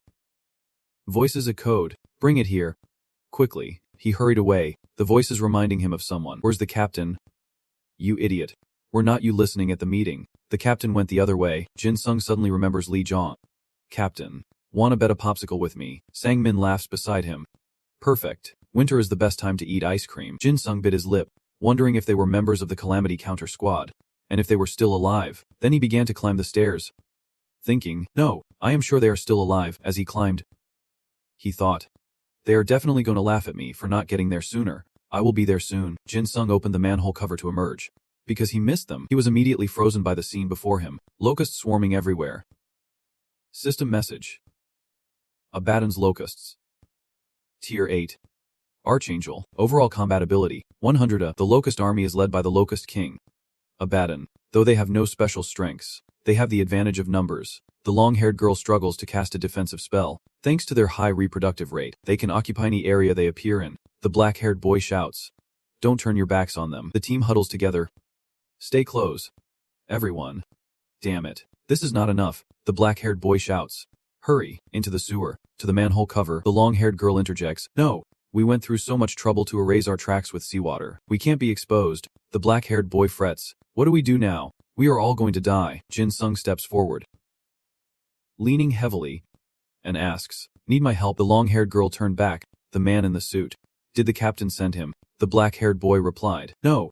voices echoed, bring it here. Quickly, he hurried away, the voices reminding him of someone. Where's the captain? You idiot. Were not you listening at the meeting? The captain went the other way. Jin Sung suddenly remembers Lee Jong. Captain. Wanna bet a popsicle with me? Sang Min laughs beside him. Perfect. Winter is the best time to eat ice cream. Jin Sung bit his lip, wondering if they were members of the Calamity Counter Squad, and if they were still alive. Then he began to climb the stairs, thinking, no, I am sure they are still alive. As he climbed, he thought, they are definitely going to laugh at me for not getting there sooner. I will be there soon. Jin Sung opened the manhole cover to emerge. Because he missed them, he was immediately frozen by the scene before him, locusts swarming everywhere. System message. Abaddon's locusts. Tier 8. Archangel. Overall combat ability, 100. The Locust Army is led by the Locust King. Abaddon. Though they have no special strengths, they have the advantage of numbers. The long-haired girl struggles to cast a defensive spell. Thanks to their high reproductive rate, they can occupy any area they appear in. The black-haired boy shouts. Don't turn your backs on them. The team huddles together. Stay close. Everyone. Damn it. This is not enough. The black-haired boy shouts. Hurry, into the sewer, to the manhole cover. The long-haired girl interjects. No. We went through so much trouble to erase our tracks with seawater. We can't be exposed. The black-haired boy frets. What do we do now? We are all going to die. Jin Sung steps forward, leaning heavily, and asks, need my help? The long-haired girl turned back. The man in the suit. Did the captain send him? The black-haired boy replied. No.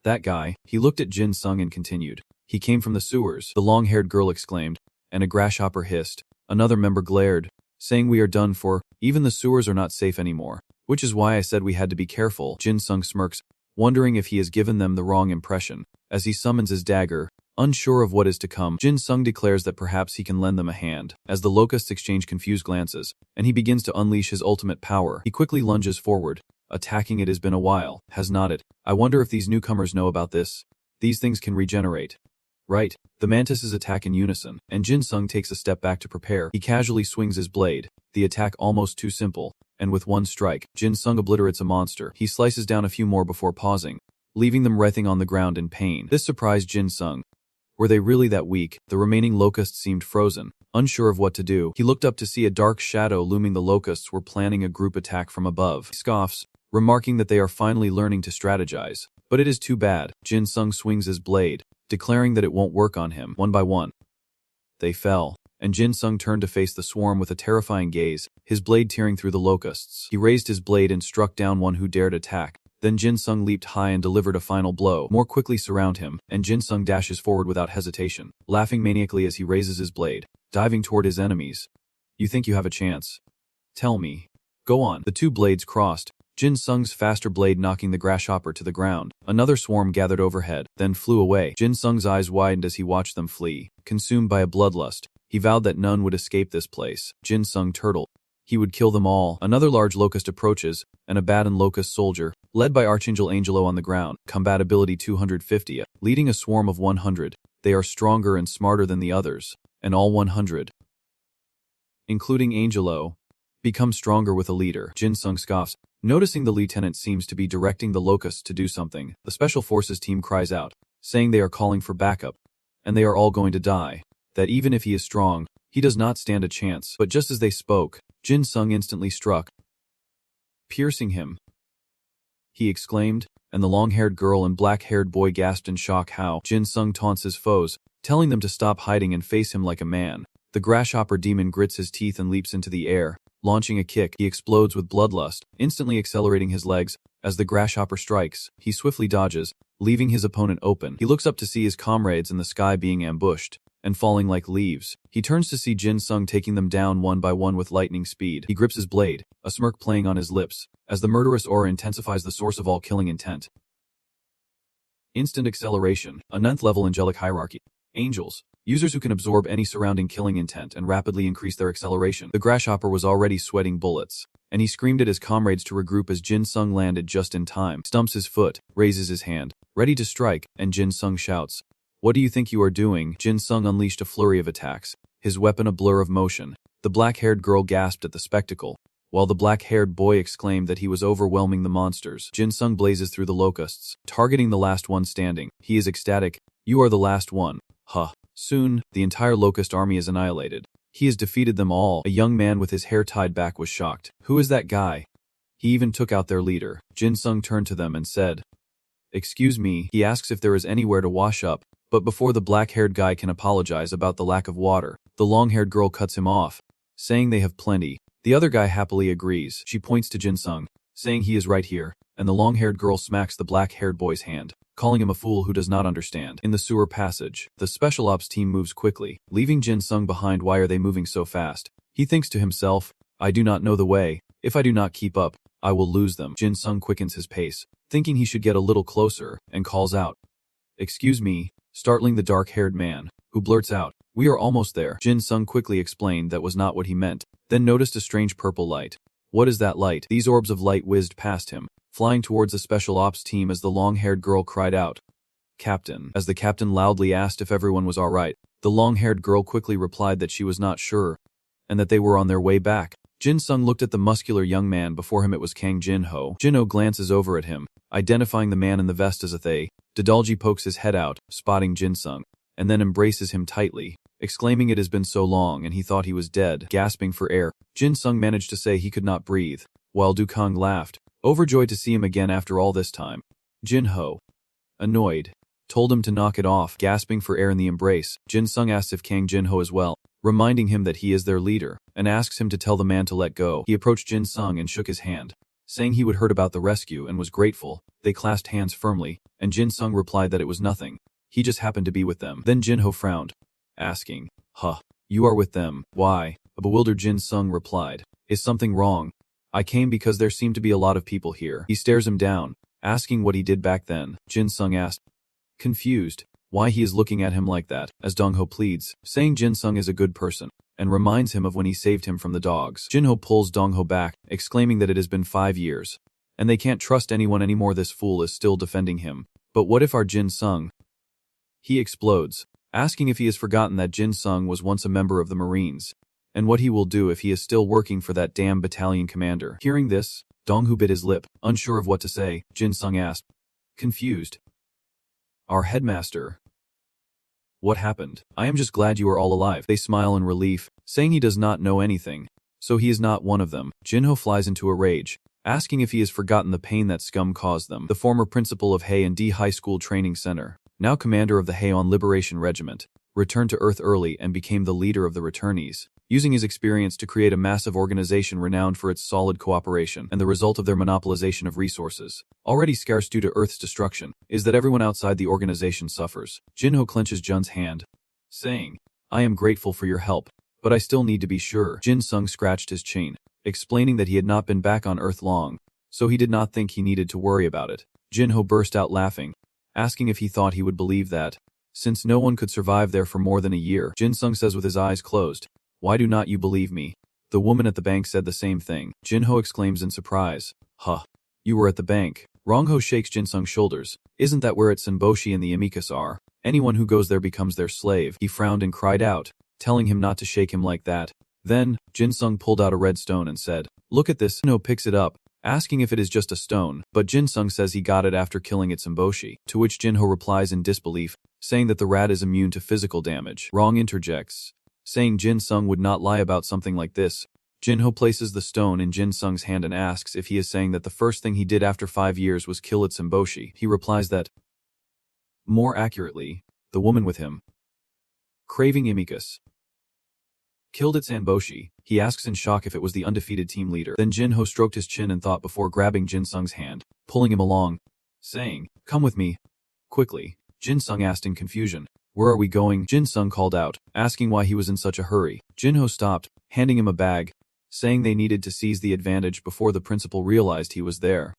That guy. He looked at Jin Sung and continued. He came from the sewers. The long-haired girl exclaimed, and a grasshopper hissed. Another member glared, saying we are done for. Even the sewers are not safe anymore. Which is why I said we had to be careful. Jin Sung smirks, wondering if he has given them the wrong impression. As he summons his dagger, unsure of what is to come, Jin Sung declares that perhaps he can lend them a hand. As the locusts exchange confused glances, and he begins to unleash his ultimate power, he quickly lunges forward, attacking. It has been a while, has not it? I wonder if these newcomers know about this. These things can regenerate. Right. The mantises attack in unison, and Jin Sung takes a step back to prepare. He casually swings his blade, the attack almost too simple, and with one strike, Jin Sung obliterates a monster. He slices down a few more before pausing, leaving them writhing on the ground in pain. This surprised Jin Sung. Were they really that weak? The remaining locusts seemed frozen, unsure of what to do. He looked up to see a dark shadow looming. The locusts were planning a group attack from above. He scoffs, remarking that they are finally learning to strategize. But it is too bad. Jin Sung swings his blade, declaring that it won't work on him. One by one, they fell, and Jin Sung turned to face the swarm with a terrifying gaze, his blade tearing through the locusts. He raised his blade and struck down one who dared attack. Then Jin Sung leaped high and delivered a final blow. More quickly surround him, and Jin Sung dashes forward without hesitation, laughing maniacally as he raises his blade, diving toward his enemies. You think you have a chance? Tell me. Go on. The two blades crossed, Jin Sung's faster blade knocking the grasshopper to the ground. Another swarm gathered overhead, then flew away. Jin Sung's eyes widened as he watched them flee. Consumed by a bloodlust, he vowed that none would escape this place. Jin Sung turtled. He would kill them all. Another large locust approaches, an Abaddon locust soldier, led by Archangel Angelo on the ground. Combat ability 250, leading a swarm of 100. They are stronger and smarter than the others, and all 100, including Angelo, become stronger with a leader. Jin Sung scoffs, noticing the lieutenant seems to be directing the locusts to do something. The special forces team cries out, saying they are calling for backup, and they are all going to die. That even if he is strong, he does not stand a chance. But just as they spoke, Jin Sung instantly struck, piercing him. He exclaimed, and the long-haired girl and black-haired boy gasped in shock. How? Jin Sung taunts his foes, telling them to stop hiding and face him like a man. The grasshopper demon grits his teeth and leaps into the air. Launching a kick, he explodes with bloodlust, instantly accelerating his legs. As the grasshopper strikes, he swiftly dodges, leaving his opponent open. He looks up to see his comrades in the sky being ambushed and falling like leaves. He turns to see Jin Sung taking them down one by one with lightning speed. He grips his blade, a smirk playing on his lips, as the murderous aura intensifies the source of all killing intent. Instant acceleration, a 9th level angelic hierarchy. Angels, users who can absorb any surrounding killing intent and rapidly increase their acceleration. The grasshopper was already sweating bullets, and he screamed at his comrades to regroup as Jin Sung landed just in time. Stumps his foot, raises his hand, ready to strike, and Jin Sung shouts, What do you think you are doing? Jin Sung unleashed a flurry of attacks, his weapon a blur of motion. The black-haired girl gasped at the spectacle, while the black-haired boy exclaimed that he was overwhelming the monsters. Jin Sung blazes through the locusts, targeting the last one standing. He is ecstatic. You are the last one. Huh. Soon, the entire locust army is annihilated. He has defeated them all. A young man with his hair tied back was shocked. Who is that guy? He even took out their leader. Jin Sung turned to them and said, "Excuse me." He asks if there is anywhere to wash up, but before the black-haired guy can apologize about the lack of water, the long-haired girl cuts him off, saying they have plenty. The other guy happily agrees. She points to Jin Sung, saying he is right here, and the long-haired girl smacks the black-haired boy's hand, calling him a fool who does not understand. In the sewer passage, the special ops team moves quickly, leaving Jin Sung behind. Why are they moving so fast? He thinks to himself, I do not know the way. If I do not keep up, I will lose them. Jin Sung quickens his pace, thinking he should get a little closer, and calls out, "Excuse me," startling the dark-haired man, who blurts out, "We are almost there." Jin Sung quickly explained that was not what he meant, then noticed a strange purple light. What is that light? These orbs of light whizzed past him, flying towards the special ops team as the long-haired girl cried out, "Captain." As the captain loudly asked if everyone was alright, the long-haired girl quickly replied that she was not sure, and that they were on their way back. Jin Sung looked at the muscular young man before him. It was Kang Jin-ho. Jin-ho glances over at him, identifying the man in the vest as a they. Dadalji pokes his head out, spotting Jin Sung, and then embraces him tightly, exclaiming it has been so long and he thought he was dead. Gasping for air, Jin Sung managed to say he could not breathe, while Du Kang laughed, overjoyed to see him again after all this time. Jin-ho, annoyed, told him to knock it off. Gasping for air in the embrace, Jin Sung asks if Kang Jin-ho is well, reminding him that he is their leader, and asks him to tell the man to let go. He approached Jin Sung and shook his hand, saying he would heard about the rescue and was grateful. They clasped hands firmly, and Jin Sung replied that it was nothing. He just happened to be with them. Then Jin-ho frowned, asking, you are with them? Why? A bewildered Jin Sung replied, is something wrong? I came because there seemed to be a lot of people here. He stares him down, asking what he did back then. Jin Sung asked, confused, why he is looking at him like that, as Dong-ho pleads, saying Jin Sung is a good person, and reminds him of when he saved him from the dogs. Jin-ho pulls Dong-ho back, exclaiming that it has been 5 years, and they can't trust anyone anymore. This fool is still defending him. But what if our Jin Sung? He explodes, asking if he has forgotten that Jin Sung was once a member of the Marines, and what he will do if he is still working for that damn battalion commander. Hearing this, Dong-ho bit his lip, unsure of what to say. Jin Sung asked, confused, our headmaster. What happened? I am just glad you are all alive. They smile in relief, saying he does not know anything, so he is not one of them. Jin-ho flies into a rage, asking if he has forgotten the pain that scum caused them. The former principal of Hae-and-D High School Training Center, now commander of the Hae-on Liberation Regiment, returned to Earth early and became the leader of the returnees, using his experience to create a massive organization renowned for its solid cooperation. And the result of their monopolization of resources, already scarce due to Earth's destruction, is that everyone outside the organization suffers. Jin-ho clenches Jun's hand, saying, I am grateful for your help, but I still need to be sure. Jin Sung scratched his chin, explaining that he had not been back on Earth long, so he did not think he needed to worry about it. Jin-ho burst out laughing, asking if he thought he would believe that, since no one could survive there for more than a year. Jin Sung says with his eyes closed, why do not you believe me? The woman at the bank said the same thing. Jin-ho exclaims in surprise, you were at the bank. Rong-ho shakes Jin Sung's shoulders. Isn't that where Senboshi and the anicaps are? Anyone who goes there becomes their slave. He frowned and cried out, telling him not to shake him like that. Then, Jin Sung pulled out a red stone and said, look at this. Jin-ho picks it up, asking if it is just a stone, but Jin Sung says he got it after killing its Senboshi, to which Jin-ho replies in disbelief, saying that the rat is immune to physical damage. Rong interjects, saying Jin Sung would not lie about something like this. Jin-ho places the stone in Jin Sung's hand and asks if he is saying that the first thing he did after 5 years was kill its Senboshi. He replies that, more accurately, the woman with him, craving anicaps, killed its Senboshi. He asks in shock if it was the undefeated team leader. Then Jin-ho stroked his chin and thought before grabbing Jin Sung's hand, pulling him along, saying, come with me. Quickly, Jin Sung asked in confusion, where are we going? Jin Sung called out, asking why he was in such a hurry. Jin-ho stopped, handing him a bag, saying they needed to seize the advantage before the principal realized he was there,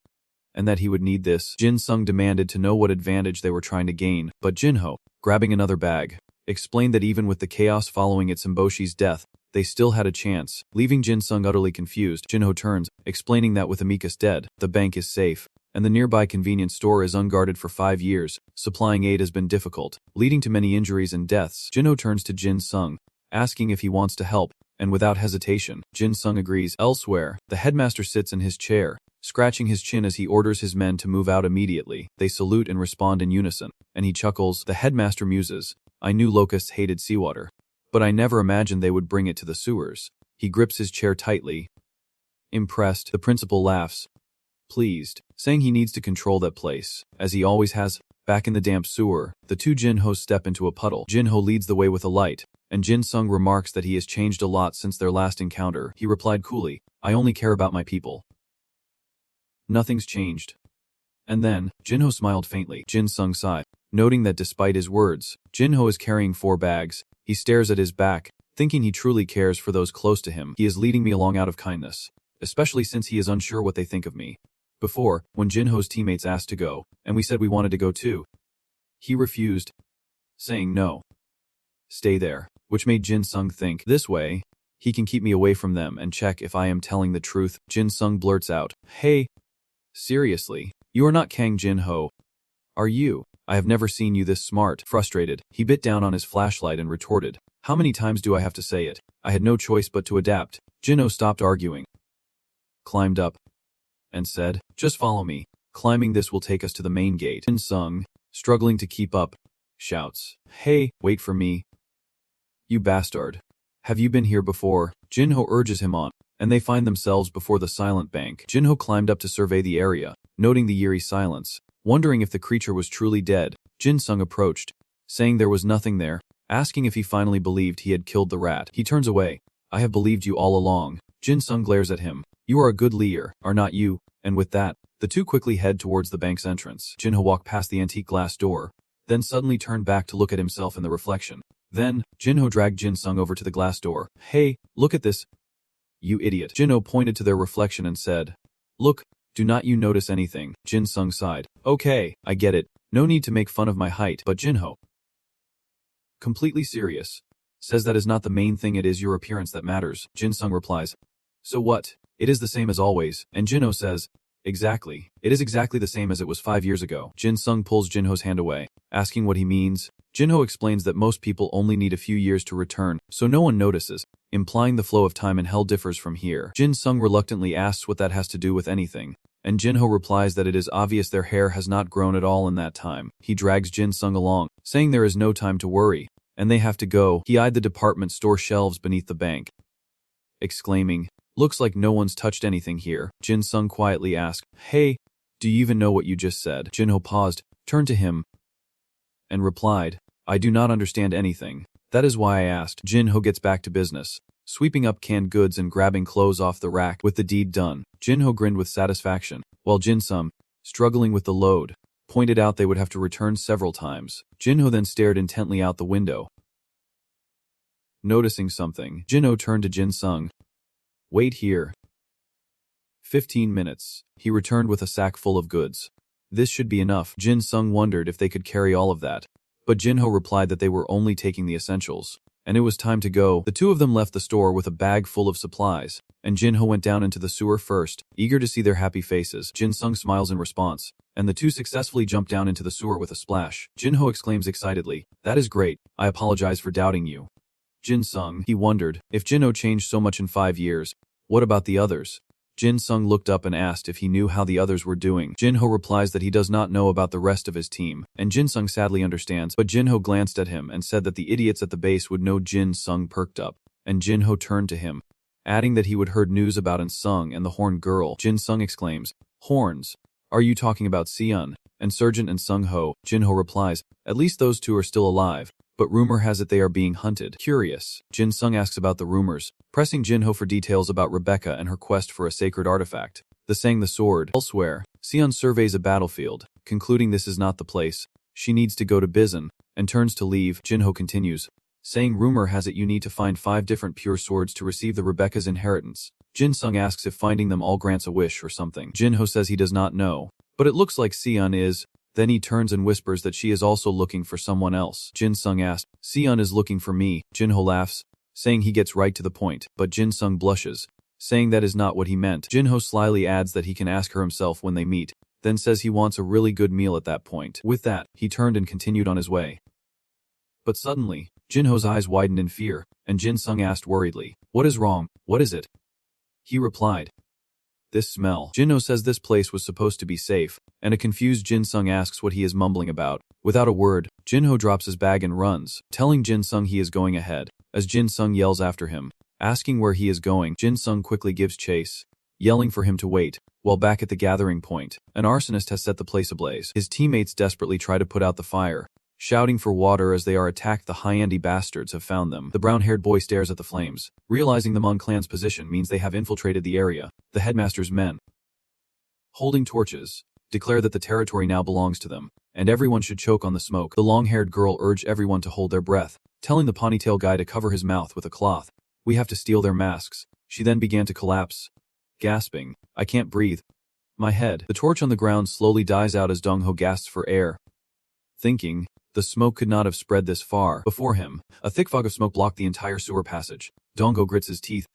and that he would need this. Jin Sung demanded to know what advantage they were trying to gain, but Jin-ho, grabbing another bag, explained that even with the chaos following its Senboshi's death, they still had a chance. Leaving Jin Sung utterly confused, Jin-ho turns, explaining that with anicaps dead, the bank is safe, and the nearby convenience store is unguarded for 5 years. Supplying aid has been difficult, leading to many injuries and deaths. Jinho turns to Jin Sung, asking if he wants to help, and without hesitation, Jin Sung agrees. Elsewhere, the headmaster sits in his chair, scratching his chin as he orders his men to move out immediately. They salute and respond in unison, and he chuckles. The headmaster muses, "I knew locusts hated seawater, but I never imagined they would bring it to the sewers." He grips his chair tightly. Impressed, the principal laughs, pleased, saying he needs to control that place, as he always has. Back in the damp sewer, the two Jinhos step into a puddle. Jinho leads the way with a light, and Jin Sung remarks that he has changed a lot since their last encounter. He replied coolly, "I only care about my people. Nothing's changed." And then, Jinho smiled faintly. Jin Sung sighed, noting that despite his words, Jinho is carrying 4 bags. He stares at his back, thinking he truly cares for those close to him. He is leading me along out of kindness, especially since he is unsure what they think of me. Before, when Jinho's teammates asked to go, and we said we wanted to go too, he refused, saying no. Stay there, which made Jin Sung think, this way, he can keep me away from them and check if I am telling the truth. Jin Sung blurts out, "Hey, seriously, you are not Kang Jinho, are you? I have never seen you this smart." Frustrated, he bit down on his flashlight and retorted, "How many times do I have to say it? I had no choice but to adapt." Jinho stopped arguing, climbed up, and said, "Just follow me. Climbing this will take us to the main gate." Jin Sung, struggling to keep up, shouts, "Hey, wait for me. You bastard. Have you been here before?" Jinho urges him on, and they find themselves before the silent bank. Jinho climbed up to survey the area, noting the eerie silence. Wondering if the creature was truly dead, Jin Sung approached, saying there was nothing there, asking if he finally believed he had killed the rat. He turns away. "I have believed you all along." Jin Sung glares at him. "You are a good leader, are not you?" And with that, the two quickly head towards the bank's entrance. Jinho walked past the antique glass door, then suddenly turned back to look at himself in the reflection. Then, Jinho dragged Jin Sung over to the glass door. "Hey, look at this. You idiot." Jinho pointed to their reflection and said, "Look, do not you notice anything?" Jin Sung sighed. "Okay, I get it. No need to make fun of my height." But Jinho, completely serious, says that is not the main thing, it is your appearance that matters. Jin Sung replies, "So what? It is the same as always." And Jinho says, "Exactly. It is exactly the same as it was 5 years ago." Jin Sung pulls Jinho's hand away, asking what he means. Jinho explains that most people only need a few years to return, so no one notices, implying the flow of time in hell differs from here. Jin Sung reluctantly asks what that has to do with anything, and Jinho replies that it is obvious their hair has not grown at all in that time. He drags Jin Sung along, saying there is no time to worry, and they have to go. He eyed the department store shelves beneath the bank, exclaiming, "Looks like no one's touched anything here." Jin Sung quietly asked, "Hey, do you even know what you just said?" Jinho paused, turned to him, and replied, "I do not understand anything. That is why I asked." Jinho gets back to business, sweeping up canned goods and grabbing clothes off the rack. With the deed done, Jinho grinned with satisfaction, while Jin Sung, struggling with the load, pointed out they would have to return several times. Jinho then stared intently out the window. Noticing something, Jinho turned to Jin Sung. "Wait here." 15 minutes. He returned with a sack full of goods. This should be enough. Jin Sung wondered if they could carry all of that, but Jinho replied that they were only taking the essentials, and it was time to go. The two of them left the store with a bag full of supplies, and Jinho went down into the sewer first, eager to see their happy faces. Jin Sung smiles in response, and the two successfully jump down into the sewer with a splash. Jinho exclaims excitedly, "That is great. I apologize for doubting you." Jin Sung, he wondered, if Jinho changed so much in 5 years, what about the others? Jin Sung looked up and asked if he knew how the others were doing. Jinho replies that he does not know about the rest of his team, and Jin Sung sadly understands, but Jinho glanced at him and said that the idiots at the base would know. Jin Sung perked up, and Jinho turned to him, adding that he would heard news about An Sung and the Horned Girl. Jin Sung exclaims, "Horns? Are you talking about Seon and Sergeant and Sung Ho?" Jinho replies, "At least those two are still alive, but rumor has it they are being hunted." Curious, Jin Sung asks about the rumors, pressing Jinho for details about Rebecca and her quest for a sacred artifact, the Sang the Sword. Elsewhere, Seon surveys a battlefield, concluding this is not the place. She needs to go to Bizon, and turns to leave. Jinho continues, saying rumor has it you need to find 5 different pure swords to receive the Rebecca's inheritance. Jin Sung asks if finding them all grants a wish or something. Jinho says he does not know, but it looks like Seon is. Then he turns and whispers that she is also looking for someone else. Jin Sung asks, "Seon is looking for me." Jinho laughs, saying he gets right to the point, but Jin Sung blushes, saying that is not what he meant. Jinho slyly adds that he can ask her himself when they meet. then says he wants a really good meal at that point. With that, he turned and continued on his way. But suddenly, Jinho's eyes widened in fear, and Jin Sung asked worriedly, "What is wrong? What is it?" He replied, "This smell." Jinho says this place was supposed to be safe, and a confused Jin Sung asks what he is mumbling about. Without a word, Jinho drops his bag and runs, telling Jin Sung he is going ahead. As Jin Sung yells after him, asking where he is going, Jin Sung quickly gives chase, yelling for him to wait. While back at the gathering point, an arsonist has set the place ablaze. His teammates desperately try to put out the fire, shouting for water as they are attacked. The Hyandi bastards have found them. The brown-haired boy stares at the flames, realizing the Mon clan's position means they have infiltrated the area. The headmaster's men, holding torches, declare that the territory now belongs to them, and everyone should choke on the smoke. The long-haired girl urged everyone to hold their breath, telling the ponytail guy to cover his mouth with a cloth. "We have to steal their masks." She then began to collapse, gasping, "I can't breathe. My head." The torch on the ground slowly dies out as Dongho gasps for air, thinking, the smoke could not have spread this far. Before him, a thick fog of smoke blocked the entire sewer passage. Dongho grits his teeth,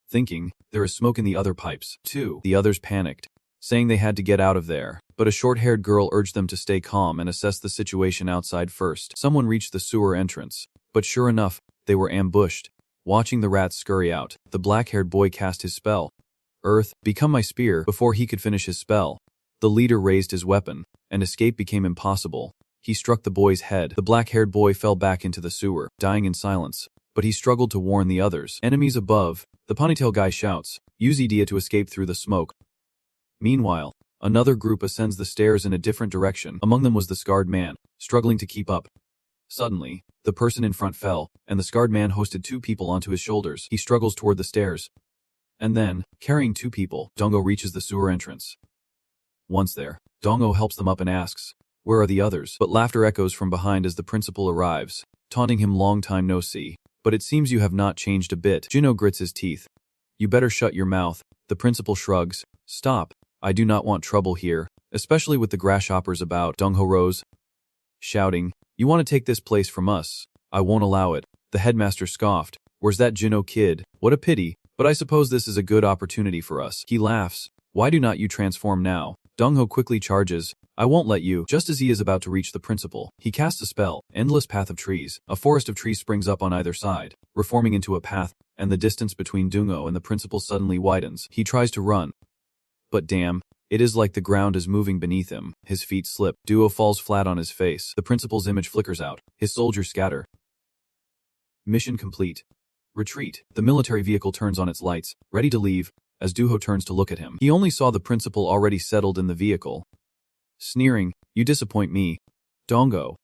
thinking, there is smoke in the other pipes, too. The others panicked, saying they had to get out of there, but a short-haired girl urged them to stay calm and assess the situation outside first. Someone reached the sewer entrance, but sure enough, they were ambushed. Watching the rats scurry out, the black-haired boy cast his spell. "Earth, become my spear." Before he could finish his spell, the leader raised his weapon, and escape became impossible. He struck the boy's head. The black-haired boy fell back into the sewer, dying in silence, but he struggled to warn the others. Enemies above, the ponytail guy shouts, "Use idea to escape through the smoke." Meanwhile, another group ascends the stairs in a different direction. Among them was the scarred man, struggling to keep up. Suddenly, the person in front fell, and the scarred man hoisted two people onto his shoulders. He struggles toward the stairs. And then, carrying two people, Dongho reaches the sewer entrance. Once there, Dongho helps them up and asks, "Where are the others?" But laughter echoes from behind as the principal arrives, taunting him, "Long time no see. But it seems you have not changed a bit." Jinho grits his teeth. "You better shut your mouth." The principal shrugs. "Stop. I do not want trouble here, especially with the grasshoppers about." Dongho rose, shouting, "You want to take this place from us? I won't allow it." The headmaster scoffed. "Where's that Jinho kid? What a pity. But I suppose this is a good opportunity for us." He laughs. "Why do not you transform now?" Dongho quickly charges. "I won't let you." Just as he is about to reach the principal, he casts a spell, endless path of trees. A forest of trees springs up on either side, reforming into a path, and the distance between Dongho and the principal suddenly widens. He tries to run, but damn, it is like the ground is moving beneath him. His feet slip. Duo falls flat on his face. The principal's image flickers out. His soldiers scatter. Mission complete. Retreat. The military vehicle turns on its lights, ready to leave, as Duho turns to look at him. He only saw the principal already settled in the vehicle. Sneering, "You disappoint me, Dongho.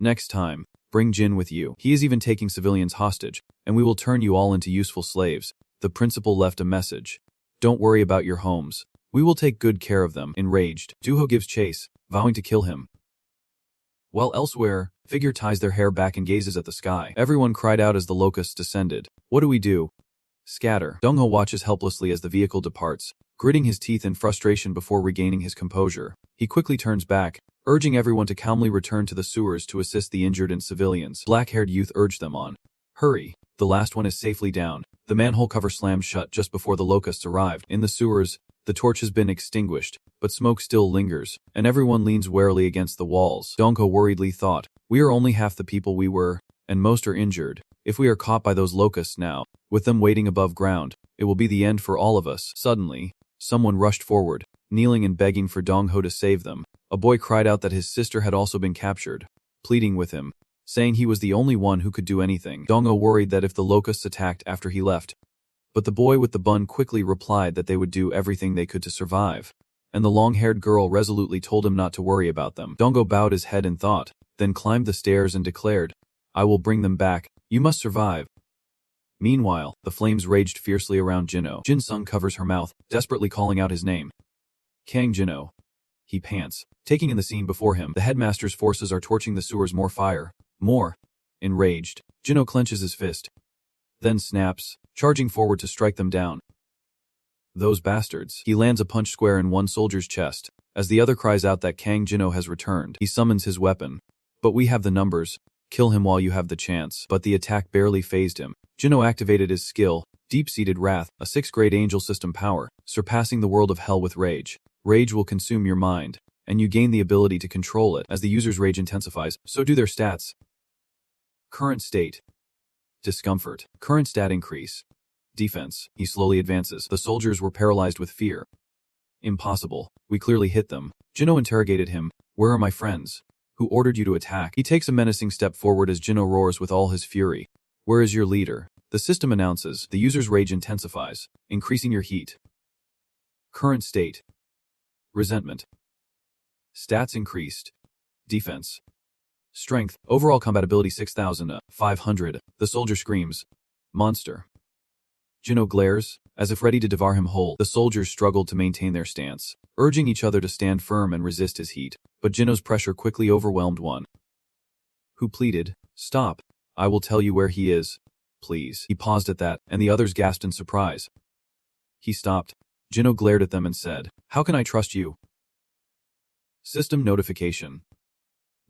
Next time, bring Jin with you. He is even taking civilians hostage, and we will turn you all into useful slaves." The principal left a message. "Don't worry about your homes. We will take good care of them." Enraged, Duho gives chase, vowing to kill him. While elsewhere, figure ties their hair back and gazes at the sky. Everyone cried out as the locusts descended. "What do we do?" Scatter. Dongho watches helplessly as the vehicle departs, gritting his teeth in frustration before regaining his composure. He quickly turns back, urging everyone to calmly return to the sewers to assist the injured and civilians. Black-haired youth urged them on. "Hurry. The last one is safely down." The manhole cover slammed shut just before the locusts arrived. In the sewers, the torch has been extinguished, but smoke still lingers, and everyone leans warily against the walls. Dongho worriedly thought, "We are only half the people we were, and most are injured. If we are caught by those locusts now, with them waiting above ground, it will be the end for all of us." Suddenly, someone rushed forward, kneeling and begging for Dongho to save them. A boy cried out that his sister had also been captured, pleading with him, saying he was the only one who could do anything. Dongho worried that if the locusts attacked after he left, but the boy with the bun quickly replied that they would do everything they could to survive, and the long-haired girl resolutely told him not to worry about them. Dongho bowed his head in thought, then climbed the stairs and declared, "I will bring them back. You must survive." Meanwhile, the flames raged fiercely around Jinho. Jin Sung covers her mouth, desperately calling out his name. "Kang Jinho." He pants, taking in the scene before him. The headmaster's forces are torching the sewers. More fire. More. Enraged, Jinho clenches his fist, then snaps, charging forward to strike them down. "Those bastards." He lands a punch square in one soldier's chest. As the other cries out that Kang Jinho has returned, he summons his weapon. "But we have the numbers. Kill him while you have the chance." But the attack barely fazed him. Jinho activated his skill, Deep-Seated Wrath, a 6th grade angel system power, surpassing the world of hell with rage. Rage will consume your mind, and you gain the ability to control it. As the user's rage intensifies, so do their stats. Current state. Discomfort. Current stat increase. Defense. He slowly advances. The soldiers were paralyzed with fear. Impossible. We clearly hit them. Jinho interrogated him. Where are my friends? Who ordered you to attack? He takes a menacing step forward as Jinho roars with all his fury. Where is your leader? The system announces. The user's rage intensifies, increasing your heat. Current state. Resentment. Stats increased. Defense. Strength. Overall compatibility 6,500. The soldier screams. Monster. Jinho glares, as if ready to devour him whole. The soldiers struggled to maintain their stance, urging each other to stand firm and resist his heat, but Jinho's pressure quickly overwhelmed one, who pleaded, Stop. I will tell you where he is. Please. He paused at that, and the others gasped in surprise. He stopped. Jinho glared at them and said, How can I trust you? System notification.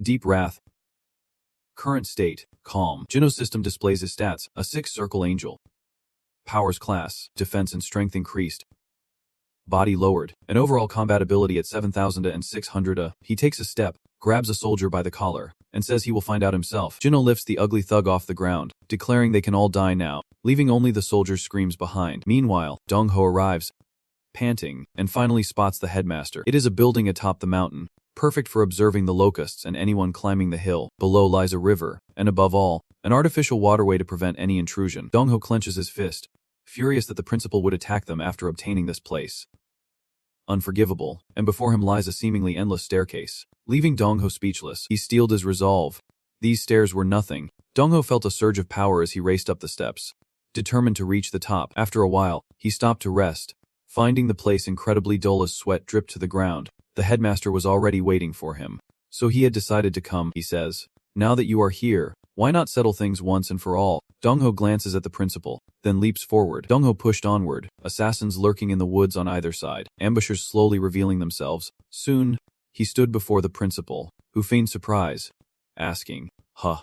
Deep wrath. Current state. Calm. Jinho's system displays his stats, a 6-circle angel. Powers class. Defense and strength increased. Body lowered. An overall compatibility at 7,600. He takes a step, grabs a soldier by the collar, and says he will find out himself. Jinho lifts the ugly thug off the ground, declaring they can all die now, leaving only the soldier's screams behind. Meanwhile, Dong-ho arrives, panting, and finally spots the headmaster. It is a building atop the mountain, perfect for observing the locusts and anyone climbing the hill. Below lies a river, and above all, an artificial waterway to prevent any intrusion. Dong-ho clenches his fist, furious that the principal would attack them after obtaining this place. Unforgivable, and before him lies a seemingly endless staircase, leaving Dong-ho speechless. He steeled his resolve. These stairs were nothing. Dong-ho felt a surge of power as he raced up the steps, determined to reach the top. After a while, he stopped to rest, finding the place incredibly dull as sweat dripped to the ground. The headmaster was already waiting for him. So he had decided to come, he says. Now that you are here, why not settle things once and for all? Dong-ho glances at the principal, then leaps forward. Dong-ho pushed onward, assassins lurking in the woods on either side, ambushers slowly revealing themselves. Soon, he stood before the principal, who feigned surprise, asking, Huh.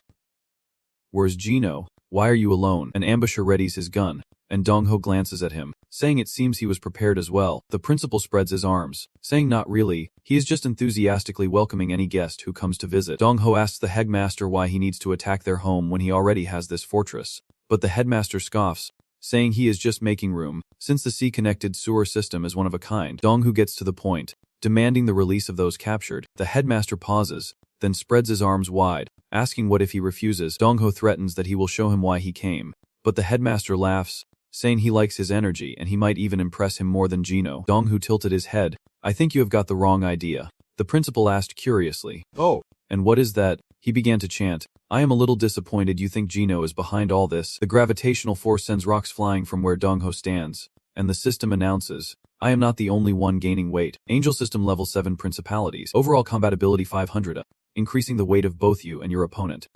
Where's Jinho? Why are you alone? An ambusher readies his gun, and Dong-ho glances at him, saying it seems he was prepared as well. The principal spreads his arms, saying not really, he is just enthusiastically welcoming any guest who comes to visit. Dong-ho asks the headmaster why he needs to attack their home when he already has this fortress, but the headmaster scoffs, saying he is just making room, since the sea-connected sewer system is one of a kind. Dong-ho gets to the point, demanding the release of those captured. The headmaster pauses, then spreads his arms wide, asking what if he refuses. Dong-ho threatens that he will show him why he came, but the headmaster laughs, saying he likes his energy and he might even impress him more than Jinho. Dong-ho tilted his head. I think you have got the wrong idea. The principal asked curiously. Oh, and what is that? He began to chant. I am a little disappointed you think Jinho is behind all this. The gravitational force sends rocks flying from where Dong-ho stands, and the system announces, I am not the only one gaining weight. Angel system level 7 principalities. Overall compatibility 500, increasing the weight of both you and your opponent.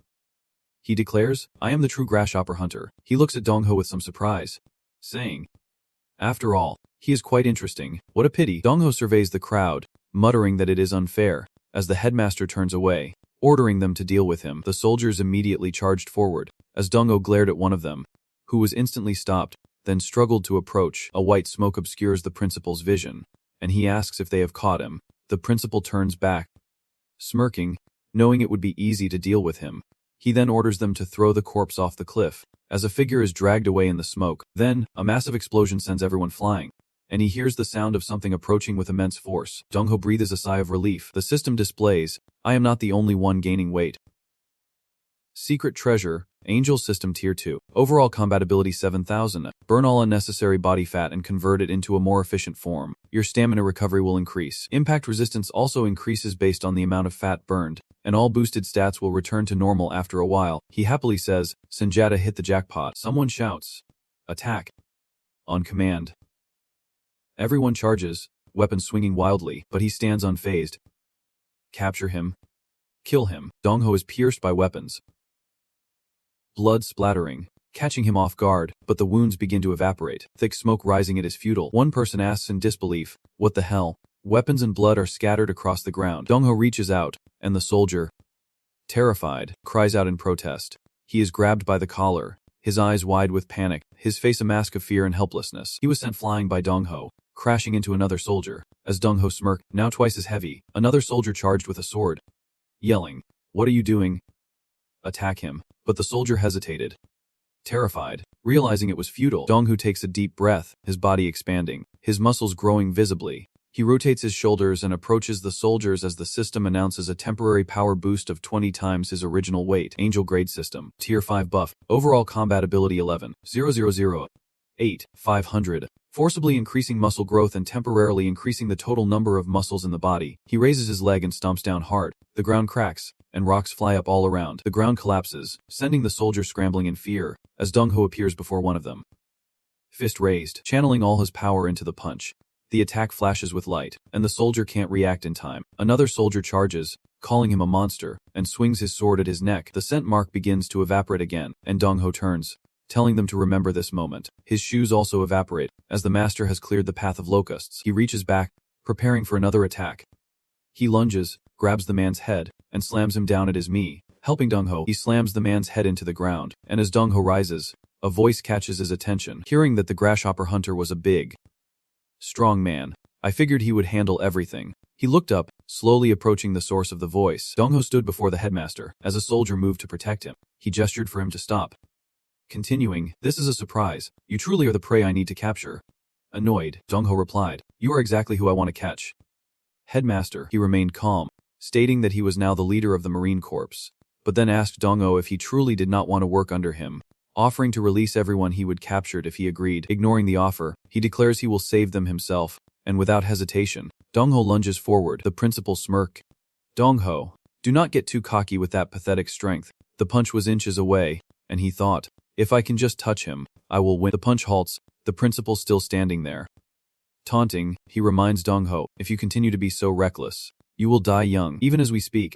He declares, I am the true grasshopper hunter. He looks at Dong-ho with some surprise, saying, After all, he is quite interesting. What a pity. Dong-ho surveys the crowd, muttering that it is unfair, as the headmaster turns away, ordering them to deal with him. The soldiers immediately charged forward, as Dong-ho glared at one of them, who was instantly stopped, then struggled to approach. A white smoke obscures the principal's vision, and he asks if they have caught him. The principal turns back, smirking, knowing it would be easy to deal with him. He then orders them to throw the corpse off the cliff, as a figure is dragged away in the smoke. Then, a massive explosion sends everyone flying, and he hears the sound of something approaching with immense force. Dong-ho breathes a sigh of relief. The system displays, I am not the only one gaining weight. Secret treasure, Angel System Tier 2. Overall compatibility 7,000. Burn all unnecessary body fat and convert it into a more efficient form. Your stamina recovery will increase. Impact resistance also increases based on the amount of fat burned, and all boosted stats will return to normal after a while. He happily says, Senjata hit the jackpot. Someone shouts, Attack. On command. Everyone charges, weapons swinging wildly, but he stands unfazed. Capture him. Kill him. Dong-ho is pierced by weapons, blood splattering, catching him off guard, but the wounds begin to evaporate. Thick smoke rising, it is futile. One person asks in disbelief, what the hell? Weapons and blood are scattered across the ground. Dong-ho reaches out, and the soldier, terrified, cries out in protest. He is grabbed by the collar, his eyes wide with panic, his face a mask of fear and helplessness. He was sent flying by Dong-ho, crashing into another soldier, as Dong Ho smirked, now twice as heavy. Another soldier charged with a sword, yelling, "What are you doing? Attack him." But the soldier hesitated, terrified, realizing it was futile. Dong Ho takes a deep breath, his body expanding, his muscles growing visibly. He rotates his shoulders and approaches the soldiers as the system announces a temporary power boost of 20 times his original weight. Angel grade system. Tier 5 buff. Overall combat ability 11,000, 8, 500. Forcibly increasing muscle growth and temporarily increasing the total number of muscles in the body. He raises his leg and stomps down hard. The ground cracks, and rocks fly up all around. The ground collapses, sending the soldier scrambling in fear, as Dong Ho appears before one of them. Fist raised, channeling all his power into the punch. The attack flashes with light, and the soldier can't react in time. Another soldier charges, calling him a monster, and swings his sword at his neck. The scent mark begins to evaporate again, and Dong Ho turns, telling them to remember this moment. His shoes also evaporate, as the master has cleared the path of locusts. He reaches back, preparing for another attack. He lunges, grabs the man's head, and slams him down at his knee. Helping Dong Ho, he slams the man's head into the ground, and as Dong Ho rises, a voice catches his attention. Hearing that the grasshopper hunter was a big, strong man, I figured he would handle everything. He looked up, slowly approaching the source of the voice. Dong Ho stood before the headmaster. As a soldier moved to protect him, he gestured for him to stop. Continuing, "This is a surprise. You truly are the prey I need to capture." Annoyed, Dong Ho replied, "You are exactly who I want to catch." Headmaster, he remained calm, stating that he was now the leader of the Marine Corps, but then asked Dong Ho if he truly did not want to work under him, offering to release everyone he would captured if he agreed. Ignoring the offer, he declares he will save them himself, and without hesitation, Dong Ho lunges forward. The principal smirk. "Dong Ho, do not get too cocky with that pathetic strength." The punch was inches away, and he thought, "If I can just touch him, I will win." The punch halts, the principal still standing there. Taunting, he reminds Dong Ho, "If you continue to be so reckless, you will die young." Even as we speak,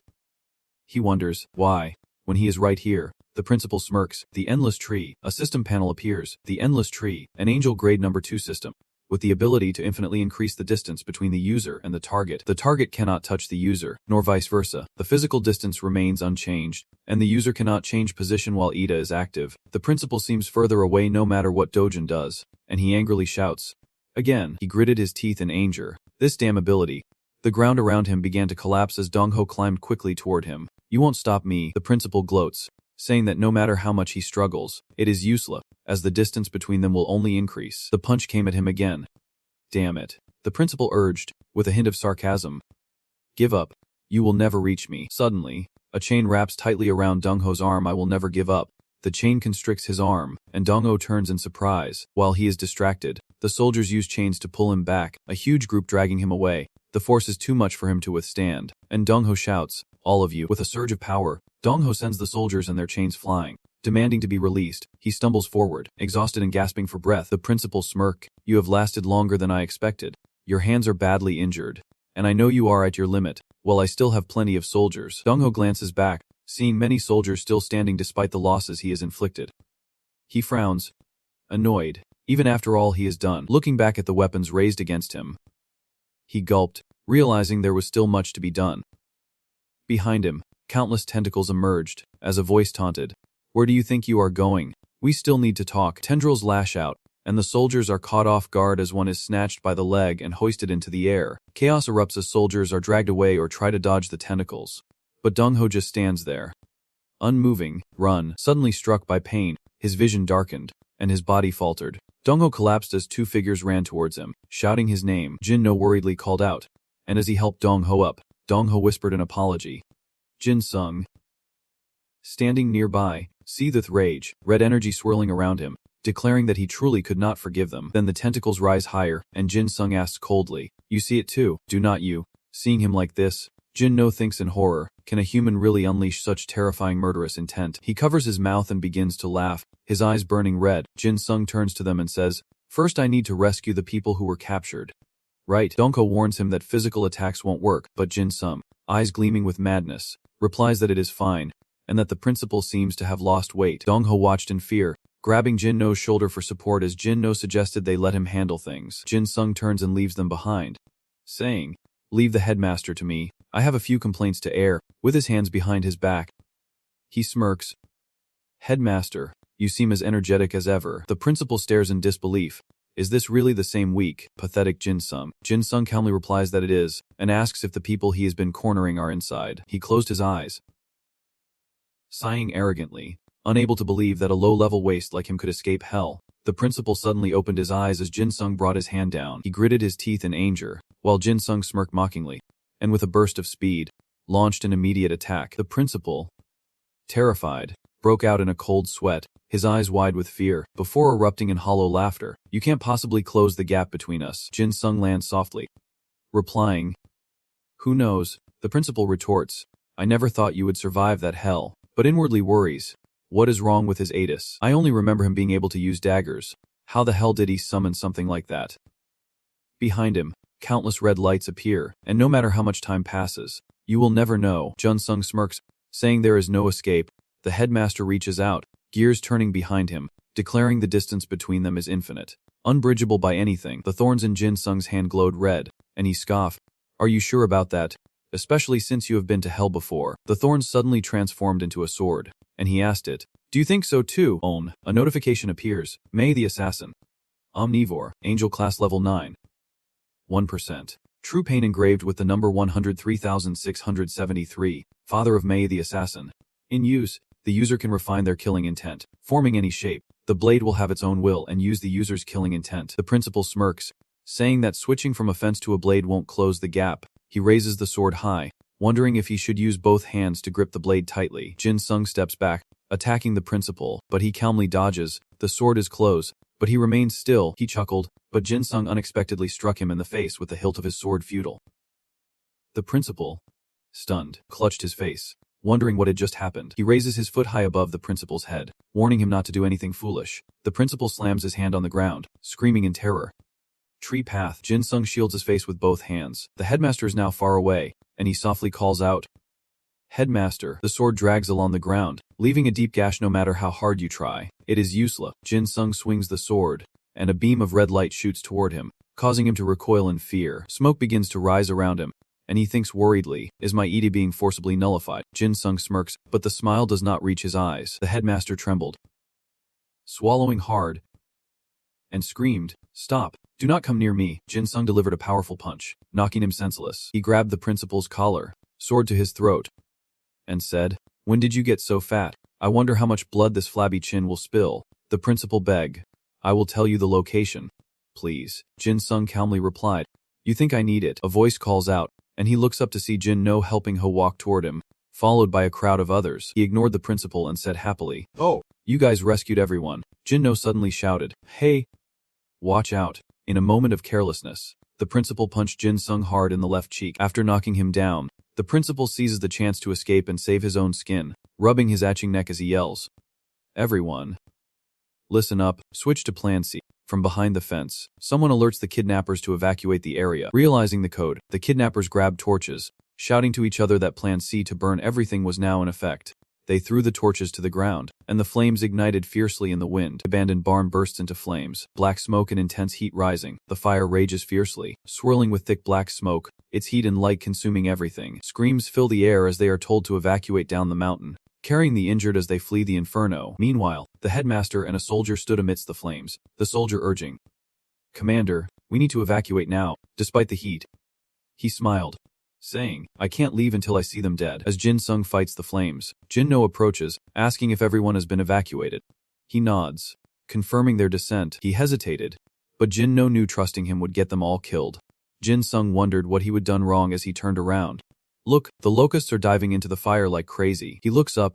he wonders, why, when he is right here. The principal smirks. The Endless Tree. A system panel appears. The Endless Tree, an Angel Grade Number 2 system, with the ability to infinitely increase the distance between the user and the target. The target cannot touch the user, nor vice versa. The physical distance remains unchanged, and the user cannot change position while Ida is active. The principal seems further away no matter what Dojin does, and he angrily shouts. Again, he gritted his teeth in anger. This damn ability. The ground around him began to collapse as Dong Ho climbed quickly toward him. "You won't stop me," the principal gloats, saying that no matter how much he struggles, it is useless, as the distance between them will only increase. The punch came at him again. "Damn it," the principal urged, with a hint of sarcasm. "Give up. You will never reach me." Suddenly, a chain wraps tightly around Dong Ho's arm. "I will never give up." The chain constricts his arm, and Dong Ho turns in surprise. While he is distracted, the soldiers use chains to pull him back, a huge group dragging him away. The force is too much for him to withstand, and Dong Ho shouts, "All of you." With a surge of power, Dong Ho sends the soldiers and their chains flying. Demanding to be released, he stumbles forward, exhausted and gasping for breath. The principal smirk. "You have lasted longer than I expected. Your hands are badly injured, and I know you are at your limit, while I still have plenty of soldiers." Dong Ho glances back, seeing many soldiers still standing despite the losses he has inflicted. He frowns, annoyed, even after all he has done. Looking back at the weapons raised against him, he gulped, realizing there was still much to be done. Behind him, countless tentacles emerged, as a voice taunted, "Where do you think you are going? We still need to talk." Tendrils lash out, and the soldiers are caught off guard as one is snatched by the leg and hoisted into the air. Chaos erupts as soldiers are dragged away or try to dodge the tentacles. But Dong Ho just stands there, unmoving. Run. Suddenly struck by pain, his vision darkened, and his body faltered. Dong Ho collapsed as two figures ran towards him, shouting his name. Jin No worriedly called out, and as he helped Dong Ho up, Dong Ho whispered an apology. Jin Sung, standing nearby, seethed with rage, red energy swirling around him, declaring that he truly could not forgive them. Then the tentacles rise higher, and Jin Sung asks coldly, "You see it too, do not you?" Seeing him like this, Jin No thinks in horror, can a human really unleash such terrifying murderous intent? He covers his mouth and begins to laugh, his eyes burning red. Jin Sung turns to them and says, "First I need to rescue the people who were captured." Right. Dong Ho warns him that physical attacks won't work, but Jin Sung, eyes gleaming with madness, replies that it is fine, and that the principal seems to have lost weight. Dong Ho watched in fear, grabbing Jin No's shoulder for support as Jin No suggested they let him handle things. Jin Sung turns and leaves them behind, saying, "Leave the headmaster to me. I have a few complaints to air." With his hands behind his back, he smirks. "Headmaster, you seem as energetic as ever." The principal stares in disbelief. Is this really the same weak, pathetic Jin Sung? Jin Sung calmly replies that it is, and asks if the people he has been cornering are inside. He closed his eyes, sighing arrogantly, unable to believe that a low-level waste like him could escape hell. The principal suddenly opened his eyes as Jin Sung brought his hand down. He gritted his teeth in anger, while Jin Sung smirked mockingly, and with a burst of speed, launched an immediate attack. The principal, terrified, broke out in a cold sweat, his eyes wide with fear, before erupting in hollow laughter. You can't possibly close the gap between us, Jin Sung lands softly, replying, who knows? The principal retorts, I never thought you would survive that hell, but inwardly worries, what is wrong with his ATIS? I only remember him being able to use daggers. How the hell did he summon something like that? Behind him, countless red lights appear, and no matter how much time passes, you will never know. Jin Sung smirks, saying there is no escape. The headmaster reaches out, gears turning behind him, declaring the distance between them is infinite, unbridgeable by anything. The thorns in Jin Sung's hand glowed red, and he scoffed, are you sure about that? Especially since you have been to hell before. The thorns suddenly transformed into a sword, and he asked it, do you think so too? On. A notification appears, May the Assassin. Omnivore, Angel Class Level 9. 1%. True Pain engraved with the number 103,673, Father of May the Assassin. In use, the user can refine their killing intent, forming any shape. The blade will have its own will and use the user's killing intent. The principal smirks, saying that switching from a fence to a blade won't close the gap. He raises the sword high, wondering if he should use both hands to grip the blade tightly. Jin Sung steps back, attacking the principal, but he calmly dodges. The sword is close, but he remains still. He chuckled, but Jin Sung unexpectedly struck him in the face with the hilt of his sword futile. The principal, stunned, clutched his face, wondering what had just happened. He raises his foot high above the principal's head, warning him not to do anything foolish. The principal slams his hand on the ground, screaming in terror. Tree path. Jin Sung shields his face with both hands. The headmaster is now far away, and he softly calls out, Headmaster. The sword drags along the ground, leaving a deep gash no matter how hard you try. It is useless. Jin Sung swings the sword, and a beam of red light shoots toward him, causing him to recoil in fear. Smoke begins to rise around him, and he thinks worriedly, is my ED being forcibly nullified? Jin Sung smirks, but the smile does not reach his eyes. The headmaster trembled, swallowing hard, and screamed, stop. Do not come near me. Jin Sung delivered a powerful punch, knocking him senseless. He grabbed the principal's collar, sword to his throat, and said, when did you get so fat? I wonder how much blood this flabby chin will spill. The principal begged, I will tell you the location. Please. Jin Sung calmly replied, you think I need it? A voice calls out, and he looks up to see Jin No helping Ho walk toward him, followed by a crowd of others. He ignored the principal and said happily, oh, you guys rescued everyone. Jin No suddenly shouted, hey, watch out. In a moment of carelessness, the principal punched Jin Sung hard in the left cheek. After knocking him down, the principal seizes the chance to escape and save his own skin, rubbing his atching neck as he yells, everyone, listen up. Switch to Plan C. From behind the fence, someone alerts the kidnappers to evacuate the area. Realizing the code, the kidnappers grabbed torches, shouting to each other that Plan C to burn everything was now in effect. They threw the torches to the ground, and the flames ignited fiercely in the wind. The abandoned barn bursts into flames, black smoke and intense heat rising. The fire rages fiercely, swirling with thick black smoke, its heat and light consuming everything. Screams fill the air as they are told to evacuate down the mountain, carrying the injured as they flee the inferno. Meanwhile, the headmaster and a soldier stood amidst the flames, the soldier urging, Commander, we need to evacuate now, despite the heat. He smiled, saying, I can't leave until I see them dead. As Jin Sung fights the flames, Jin No approaches, asking if everyone has been evacuated. He nods, confirming their descent. He hesitated, but Jin No knew trusting him would get them all killed. Jin Sung wondered what he had done wrong as he turned around. Look, the locusts are diving into the fire like crazy. He looks up,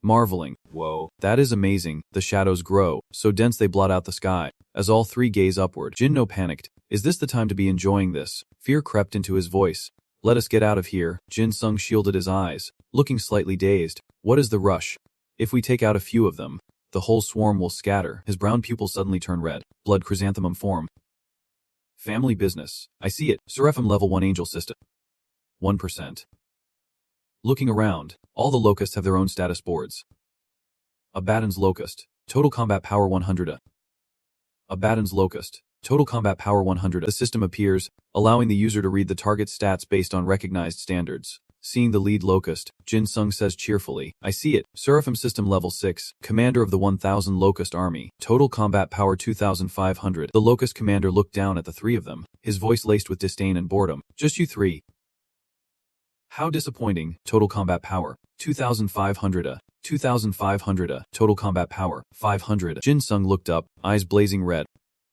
marveling, whoa, that is amazing. The shadows grow, so dense they blot out the sky. As all three gaze upward, Jin No panicked. Is this the time to be enjoying this? Fear crept into his voice. Let us get out of here. Jin Sung shielded his eyes, looking slightly dazed. What is the rush? If we take out a few of them, the whole swarm will scatter. His brown pupils suddenly turn red, blood chrysanthemum form. Family business. I see it. Seraphim level 1 angel system. 1%. Looking around, all the locusts have their own status boards. Abaddon's Locust. Total combat power 100. Abaddon's Locust. Total combat power 100. The system appears, allowing the user to read the target's stats based on recognized standards. Seeing the lead locust, Jin Sung says cheerfully, I see it, Seraphim System Level 6, commander of the 1000 Locust Army, total combat power 2500. The Locust commander looked down at the three of them, his voice laced with disdain and boredom. Just you three. How disappointing. Total combat power 2500. 2500. Total combat power 500. Jin Sung looked up, eyes blazing red.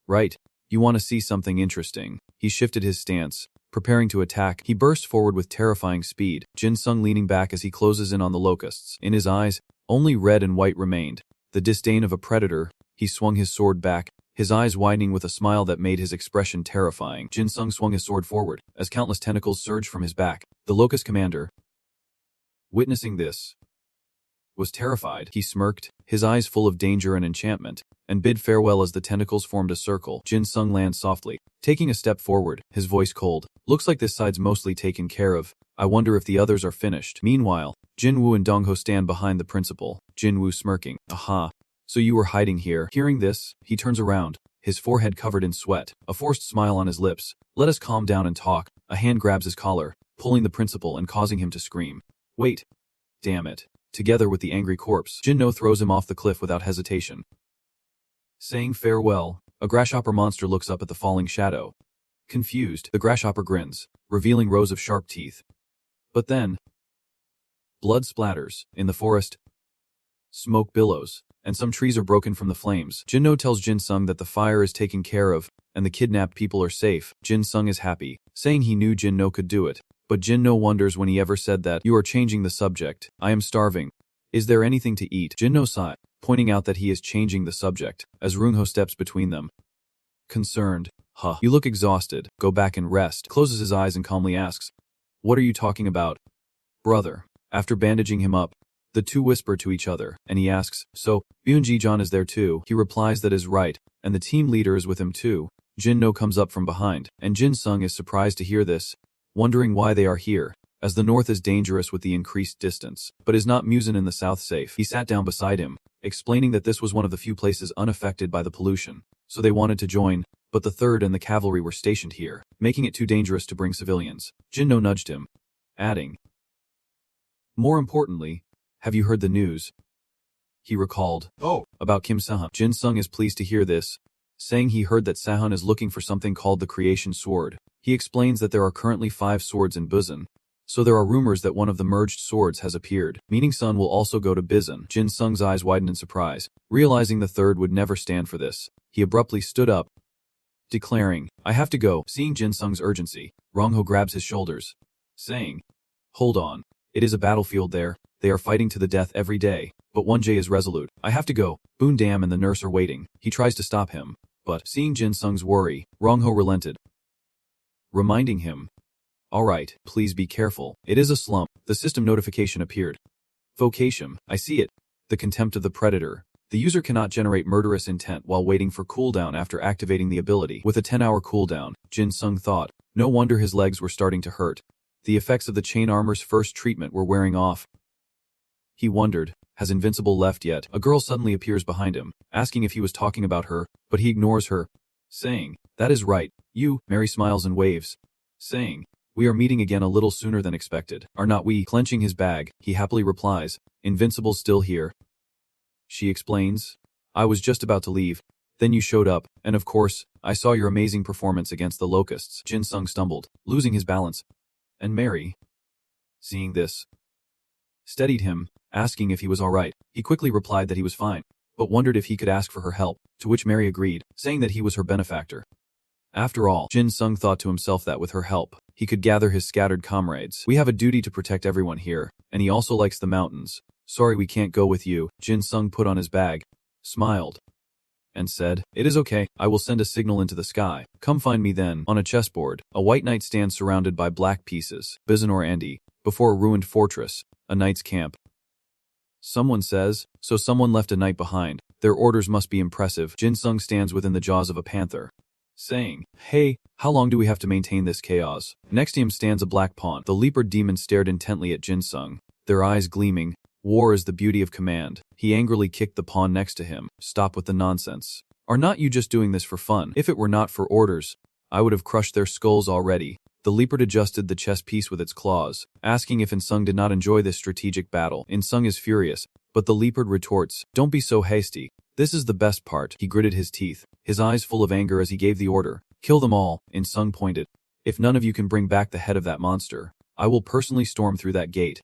Right. You want to see something interesting. He shifted his stance. Preparing to attack, he burst forward with terrifying speed, Jin Sung leaning back as he closes in on the locusts. In his eyes, only red and white remained. The disdain of a predator. He swung his sword back, his eyes widening with a smile that made his expression terrifying. Jin Sung swung his sword forward, as countless tentacles surged from his back. The locust commander, witnessing this, was terrified. He smirked, his eyes full of danger and enchantment, and bid farewell as the tentacles formed a circle. Jin Sung lands softly, taking a step forward, his voice cold. Looks like this side's mostly taken care of. I wonder if the others are finished. Meanwhile, Jin Woo and Dong Ho stand behind the principal, Jin Woo smirking. Aha. So you were hiding here. Hearing this, he turns around, his forehead covered in sweat, a forced smile on his lips. Let us calm down and talk. A hand grabs his collar, pulling the principal and causing him to scream. Wait. Damn it. Together with the angry corpse, Jin-no throws him off the cliff without hesitation. Saying farewell, a grasshopper monster looks up at the falling shadow. Confused, the grasshopper grins, revealing rows of sharp teeth. But then, blood splatters. In the forest, smoke billows, and some trees are broken from the flames. Jin-no tells Jin Sung that the fire is taken care of, and the kidnapped people are safe. Jin Sung is happy, saying he knew Jin-no could do it. But Jin-no wonders when he ever said that. You are changing the subject. I am starving. Is there anything to eat? Jin-no sighed, pointing out that he is changing the subject, as Rung-ho steps between them. Concerned. Huh. You look exhausted. Go back and rest. Closes his eyes and calmly asks, what are you talking about? Brother. After bandaging him up, the two whisper to each other, and he asks, so, Byun-ji-jeon is there too? He replies that is right, and the team leader is with him too. Jin-no comes up from behind, and Jin Sung is surprised to hear this, wondering why they are here, as the north is dangerous with the increased distance. But is not Musen in the south safe? He sat down beside him, explaining that this was one of the few places unaffected by the pollution, so they wanted to join, but the 3rd and the cavalry were stationed here, making it too dangerous to bring civilians. Jin-no nudged him, adding, more importantly, have you heard the news? He recalled, oh, about Kim Sahan. Jin Sung is pleased to hear this, saying he heard that Sahan is looking for something called the Creation Sword. He explains that there are currently 5 swords in Busan, so there are rumors that one of the merged swords has appeared, meaning Sun will also go to Busan. Jin Sung's eyes widened in surprise, realizing the 3rd would never stand for this. He abruptly stood up, declaring, I have to go. Seeing Jin Sung's urgency, Rong-ho grabs his shoulders, saying, hold on. It is a battlefield there. They are fighting to the death every day, but 1J is resolute. I have to go. Boon Dam and the nurse are waiting. He tries to stop him, but seeing Jin Sung's worry, Rong-ho relented, reminding him, all right, please be careful. It is a slump. The system notification appeared. Vocation. I see it. The contempt of the predator. The user cannot generate murderous intent while waiting for cooldown after activating the ability. With a 10-hour cooldown, Jin Sung thought, no wonder his legs were starting to hurt. The effects of the chain armor's first treatment were wearing off. He wondered, has Invincible left yet? A girl suddenly appears behind him, asking if he was talking about her, but he ignores her, saying, that is right, you. Mary smiles and waves, saying, we are meeting again a little sooner than expected, are not we? Clenching his bag, he happily replies, Invincible's still here. She explains, I was just about to leave, then you showed up, and of course, I saw your amazing performance against the locusts. Jin Sung stumbled, losing his balance, and Mary, seeing this, steadied him, asking if he was all right. He quickly replied that he was fine, but wondered if he could ask for her help, to which Mary agreed, saying that he was her benefactor. After all, Jin Sung thought to himself that with her help, he could gather his scattered comrades. We have a duty to protect everyone here, and he also likes the mountains. Sorry we can't go with you. Jin Sung put on his bag, smiled, and said, it is okay, I will send a signal into the sky. Come find me then. On a chessboard, a white knight stands surrounded by black pieces, Bizanor Andy, before a ruined fortress, a knight's camp. Someone says, so someone left a knight behind. Their orders must be impressive. Jin Sung stands within the jaws of a panther, saying, hey, how long do we have to maintain this chaos? Next to him stands a black pawn. The leopard demon stared intently at Jin Sung, their eyes gleaming. War is the beauty of command. He angrily kicked the pawn next to him. Stop with the nonsense. Are not you just doing this for fun? If it were not for orders, I would have crushed their skulls already. The leopard adjusted the chess piece with its claws, asking if Insung did not enjoy this strategic battle. Insung is furious, but the leopard retorts, "Don't be so hasty. This is the best part." He gritted his teeth, his eyes full of anger as he gave the order. "Kill them all," Insung pointed. "If none of you can bring back the head of that monster, I will personally storm through that gate."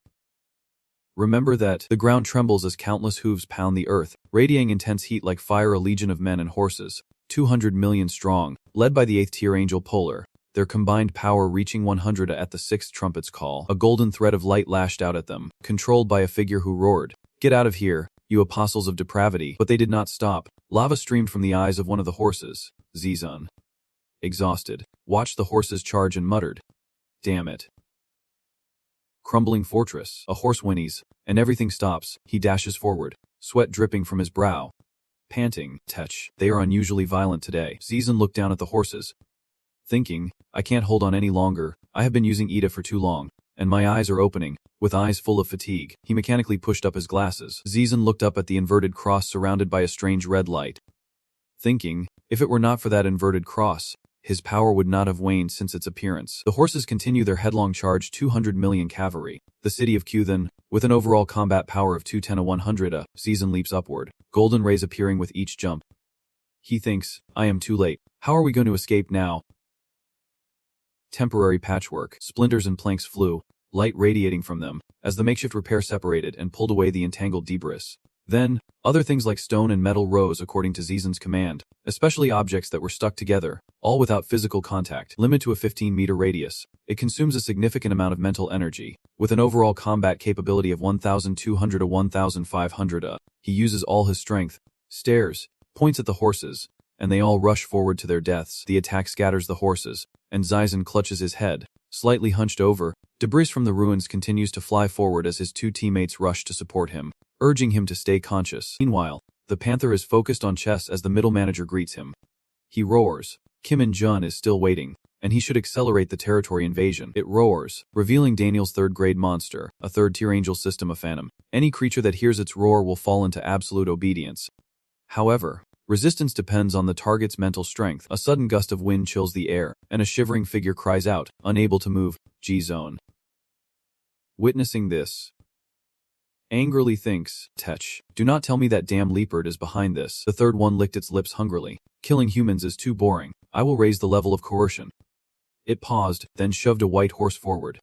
Remember that the ground trembles as countless hooves pound the earth, radiating intense heat like fire. A legion of men and horses, 200 million strong, led by the 8th tier Angel Polar, their combined power reaching 100 at the 6th trumpet's call. A golden thread of light lashed out at them, controlled by a figure who roared, "Get out of here, you apostles of depravity." But they did not stop. Lava streamed from the eyes of one of the horses. Zizun, exhausted, watched the horses charge and muttered, "Damn it." Crumbling fortress. A horse whinnies, and everything stops. He dashes forward, sweat dripping from his brow. Panting, "Tetch, they are unusually violent today." Zizun looked down at the horses, thinking, "I can't hold on any longer. I have been using Ida for too long, and my eyes are opening." With eyes full of fatigue, he mechanically pushed up his glasses. Zizun looked up at the inverted cross surrounded by a strange red light, thinking, if it were not for that inverted cross, his power would not have waned since its appearance. The horses continue their headlong charge. 200 million cavalry. The city of Q then, with an overall combat power of 210-100, Zizun leaps upward, golden rays appearing with each jump. He thinks, "I am too late. How are we going to escape now?" Temporary patchwork. Splinters and planks flew, light radiating from them, as the makeshift repair separated and pulled away the entangled debris. Then, other things like stone and metal rose according to Zizun's command, especially objects that were stuck together, all without physical contact. Limit to a 15-meter radius. It consumes a significant amount of mental energy, with an overall combat capability of 1,200 to 1,500. He uses all his strength, stares, points at the horses, and they all rush forward to their deaths. The attack scatters the horses, and Zizun clutches his head, slightly hunched over. Debris from the ruins continues to fly forward as his two teammates rush to support him, urging him to stay conscious. Meanwhile, the Panther is focused on chess as the middle manager greets him. He roars. Kim and Jun is still waiting, and he should accelerate the territory invasion. It roars, revealing Daniel's third-grade monster, a third-tier angel system of Phantom. Any creature that hears its roar will fall into absolute obedience. However, resistance depends on the target's mental strength. A sudden gust of wind chills the air, and a shivering figure cries out, unable to move, "G-Zone." Witnessing this, angrily thinks, "Tetch, do not tell me that damn leopard is behind this." The third one licked its lips hungrily. "Killing humans is too boring. I will raise the level of coercion." It paused, then shoved a white horse forward.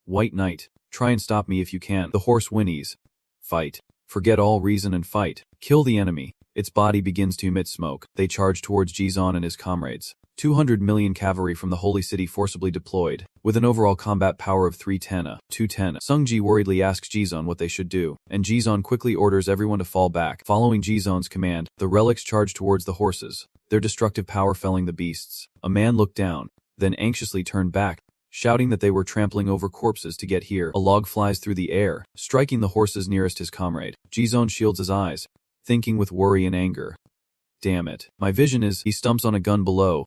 "White Knight, try and stop me if you can." The horse whinnies. "Fight. Forget all reason and fight. Kill the enemy." Its body begins to emit smoke. They charge towards Jizon and his comrades. 200 million cavalry from the Holy City forcibly deployed, with an overall combat power of 210. Sungji worriedly asks Jizon what they should do, and Jizon quickly orders everyone to fall back. Following Jizon's command, the relics charge towards the horses, their destructive power felling the beasts. A man looked down, then anxiously turned back, shouting that they were trampling over corpses to get here. A log flies through the air, striking the horses nearest his comrade. Jizon shields his eyes, thinking with worry and anger, "Damn it. My vision is..." He stumps on a gun below,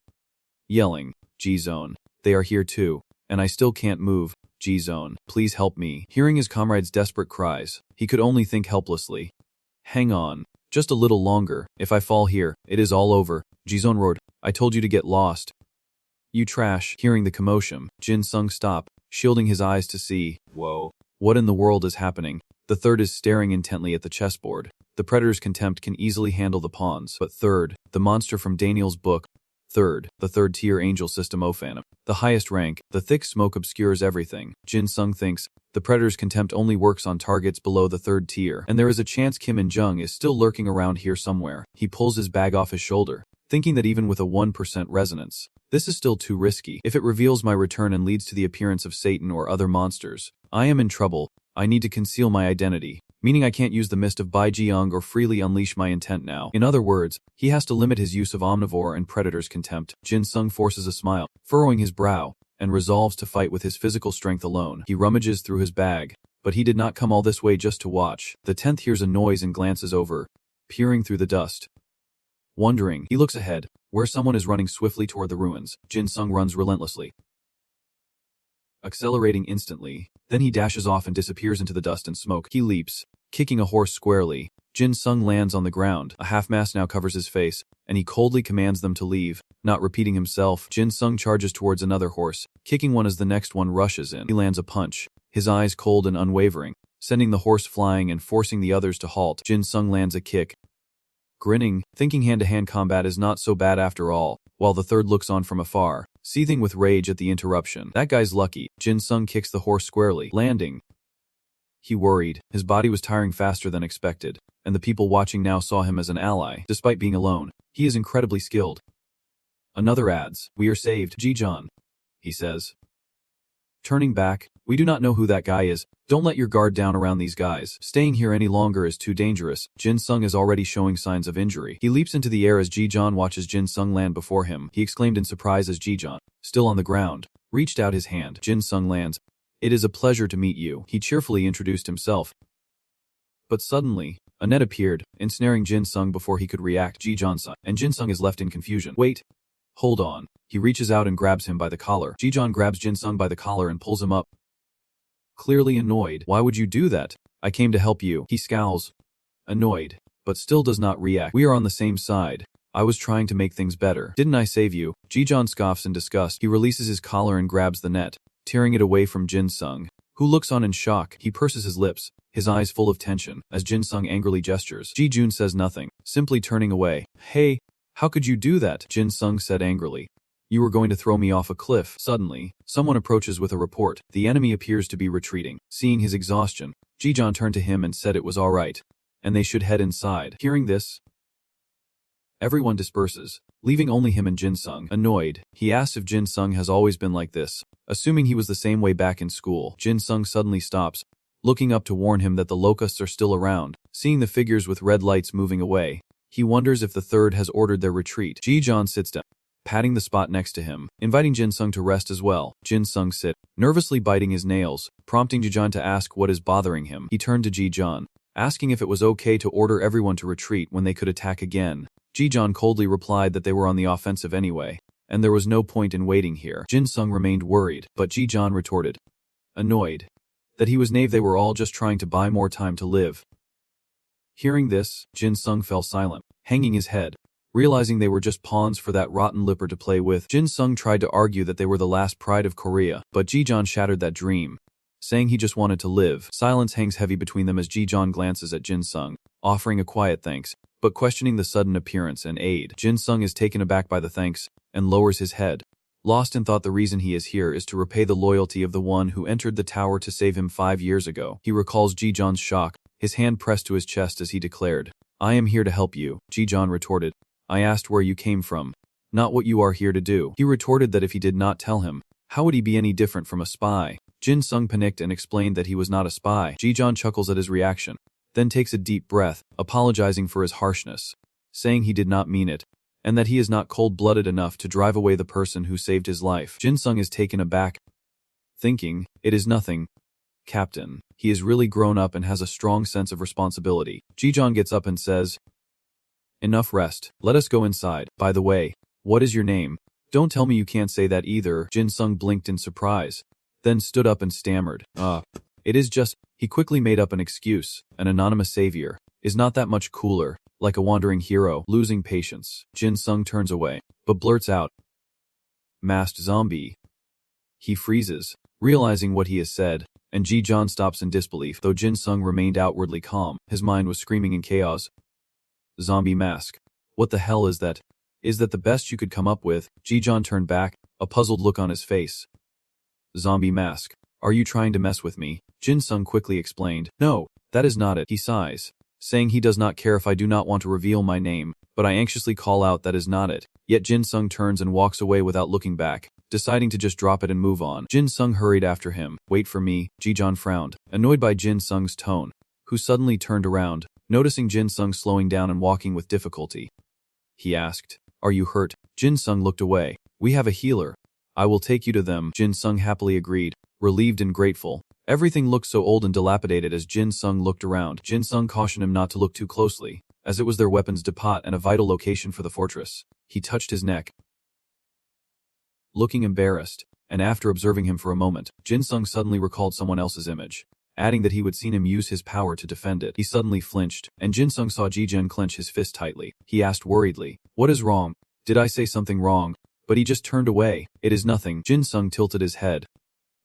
yelling, "G-Zone, they are here too, and I still can't move. G-Zone, please help me." Hearing his comrade's desperate cries, he could only think helplessly. "Hang on, just a little longer. If I fall here, it is all over." G-Zone roared, "I told you to get lost. You trash." Hearing the commotion, Jin Sung stopped, shielding his eyes to see. Whoa. What in the world is happening? The third is staring intently at the chessboard. The Predator's contempt can easily handle the pawns. But third, the monster from Daniel's book. Third, the third-tier angel system Ophanum. The highest rank, the thick smoke obscures everything. Jin Sung thinks, the Predator's contempt only works on targets below the third tier, and there is a chance Kim and Jung is still lurking around here somewhere. He pulls his bag off his shoulder, thinking that even with a 1% resonance, this is still too risky. If it reveals my return and leads to the appearance of Satan or other monsters, I am in trouble. I need to conceal my identity, meaning I can't use the mist of Bai Jiang or freely unleash my intent now. In other words, he has to limit his use of omnivore and predator's contempt. Jin Sung forces a smile, furrowing his brow, and resolves to fight with his physical strength alone. He rummages through his bag, but he did not come all this way just to watch. The 10th hears a noise and glances over, peering through the dust. Wondering, he looks ahead, where someone is running swiftly toward the ruins. Jin Sung runs relentlessly, accelerating instantly. Then he dashes off and disappears into the dust and smoke. He leaps, kicking a horse squarely. Jin Sung lands on the ground. A half-mask now covers his face, and he coldly commands them to leave. Not repeating himself, Jin Sung charges towards another horse, kicking one as the next one rushes in. He lands a punch, his eyes cold and unwavering, sending the horse flying and forcing the others to halt. Jin Sung lands a kick, grinning, thinking hand-to-hand combat is not so bad after all, while the third looks on from afar, seething with rage at the interruption. That guy's lucky. Jin Sung kicks the horse squarely, landing. He worried. His body was tiring faster than expected, and the people watching now saw him as an ally. Despite being alone, he is incredibly skilled. Another adds, "We are saved, Ji-John," he says. Turning back, "We do not know who that guy is. Don't let your guard down around these guys. Staying here any longer is too dangerous." Jin Sung is already showing signs of injury. He leaps into the air as Ji-John watches Jin Sung land before him. He exclaimed in surprise as Ji-John, still on the ground, reached out his hand. Jin Sung lands. "It is a pleasure to meet you," he cheerfully introduced himself. But suddenly, a net appeared, ensnaring Jin Sung before he could react. Ji-John saw, and Jin Sung is left in confusion. "Wait. Hold on." He reaches out and grabs him by the collar. Ji-John grabs Jin Sung by the collar and pulls him up. Clearly annoyed. "Why would you do that? I came to help you." He scowls, annoyed, but still does not react. "We are on the same side. I was trying to make things better. Didn't I save you?" Ji-John scoffs in disgust. He releases his collar and grabs the net, tearing it away from Jin Sung, who looks on in shock. He purses his lips, his eyes full of tension, as Jin Sung angrily gestures. Ji-Jun says nothing, simply turning away. "Hey, how could you do that?" Jin Sung said angrily. "You were going to throw me off a cliff." Suddenly, someone approaches with a report. The enemy appears to be retreating. Seeing his exhaustion, Ji-John turned to him and said it was all right, and they should head inside. Hearing this, everyone disperses, leaving only him and Jin Sung. Annoyed, he asks if Jin Sung has always been like this, assuming he was the same way back in school. Jin Sung suddenly stops, looking up to warn him that the locusts are still around. Seeing the figures with red lights moving away, he wonders if the third has ordered their retreat. Ji-John sits down, patting the spot next to him, inviting Jin Sung to rest as well. Jin Sung sits, nervously biting his nails, prompting Ji-John to ask what is bothering him. He turned to Ji-John, asking if it was okay to order everyone to retreat when they could attack again. Ji-John coldly replied that they were on the offensive anyway, and there was no point in waiting here. Jin Sung remained worried, but Ji-John retorted, annoyed, that he was naive. They were all just trying to buy more time to live. Hearing this, Jin Sung fell silent, hanging his head. Realizing they were just pawns for that rotten lipper to play with, Jin Sung tried to argue that they were the last pride of Korea, but Ji-John shattered that dream, saying he just wanted to live. Silence hangs heavy between them as Ji-John glances at Jin Sung, offering a quiet thanks, but questioning the sudden appearance and aid. Jin Sung is taken aback by the thanks, and lowers his head, lost in thought. The reason he is here is to repay the loyalty of the one who entered the tower to save him 5 years ago. He recalls Ji-John's shock, his hand pressed to his chest as he declared, "I am here to help you." Ji-John retorted, "I asked where you came from, not what you are here to do." He retorted that if he did not tell him, how would he be any different from a spy? Jin Sung panicked and explained that he was not a spy. Ji-John chuckles at his reaction, then takes a deep breath, apologizing for his harshness, saying he did not mean it, and that he is not cold-blooded enough to drive away the person who saved his life. Jin Sung is taken aback, thinking, "It is nothing, Captain." He is really grown up and has a strong sense of responsibility. Ji-John gets up and says, "Enough rest. Let us go inside. By the way, what is your name?" "Don't tell me you can't say that either." Jin Sung blinked in surprise, then stood up and stammered, It is just," he quickly made up an excuse, "an anonymous savior. Is not that much cooler, like a wandering hero." Losing patience, Jin Sung turns away, but blurts out, "Masked zombie." He freezes, realizing what he has said, and Ji-John stops in disbelief. Though Jin Sung remained outwardly calm, his mind was screaming in chaos. "Zombie mask. What the hell is that? Is that the best you could come up with?" Ji-John turned back, a puzzled look on his face. "Zombie mask. Are you trying to mess with me?" Jin Sung quickly explained. "No, that is not it." He sighs, saying he does not care if I do not want to reveal my name, but I anxiously call out that is not it. Yet Jin Sung turns and walks away without looking back, deciding to just drop it and move on. Jin Sung hurried after him. "Wait for me." Ji-John frowned, annoyed by Jin Sung's tone, who suddenly turned around, noticing Jin Sung slowing down and walking with difficulty. He asked, "Are you hurt?" Jin Sung looked away. "We have a healer. I will take you to them." Jin Sung happily agreed, relieved and grateful. Everything looked so old and dilapidated as Jin Sung looked around. Jin Sung cautioned him not to look too closely, as it was their weapons depot and a vital location for the fortress. He touched his neck, looking embarrassed, and after observing him for a moment, Jin Sung suddenly recalled someone else's image. adding that he would seen him use his power to defend it. He suddenly flinched, and Jin Sung saw Ji-jin clench his fist tightly. He asked worriedly, "What is wrong? Did I say something wrong?" But he just turned away. "It is nothing." Jin Sung tilted his head.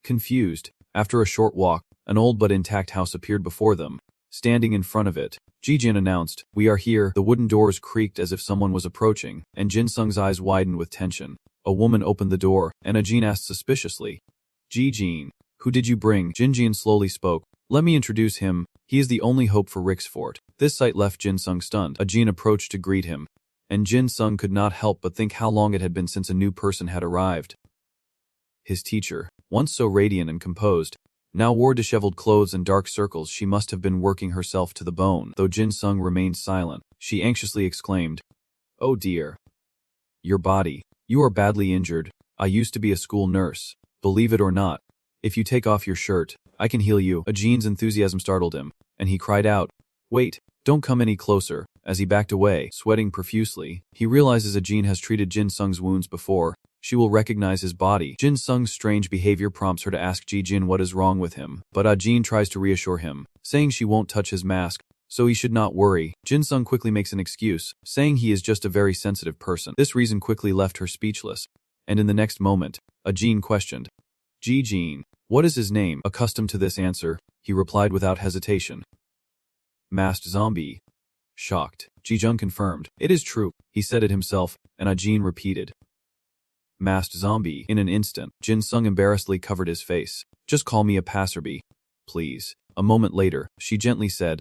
Confused, after a short walk, an old but intact house appeared before them. Standing in front of it, Ji-jin announced, "We are here." The wooden doors creaked as if someone was approaching, and Jin Sung's eyes widened with tension. A woman opened the door, and Ajin asked suspiciously, "Ji-jin, who did you bring?" Jin slowly spoke. "Let me introduce him. He is the only hope for Rick's fort." This sight left Jin Sung stunned. Ajin approached to greet him, and Jin Sung could not help but think how long it had been since a new person had arrived. His teacher, once so radiant and composed, now wore disheveled clothes and dark circles. She must have been working herself to the bone. Though Jin Sung remained silent, she anxiously exclaimed, "Oh dear. Your body. You are badly injured. I used to be a school nurse. Believe it or not. If you take off your shirt, I can heal you." Ajin's enthusiasm startled him, and he cried out, "Wait, don't come any closer." As he backed away, sweating profusely, he realizes Ajin has treated Jin Sung's wounds before. She will recognize his body. Jin Sung's strange behavior prompts her to ask Ji-jin what is wrong with him, but Ajin tries to reassure him, saying she won't touch his mask, so he should not worry. Jin Sung quickly makes an excuse, saying he is just a very sensitive person. This reason quickly left her speechless, and in the next moment, Ajin questioned, "Ji-jin, what is his name?" Accustomed to this answer, he replied without hesitation, "Masked zombie." Shocked, Ji-jun confirmed, "It is true." He said it himself, and Ajin repeated, "Masked zombie." In an instant, Jin Sung embarrassedly covered his face. "Just call me a passerby, please." A moment later, she gently said,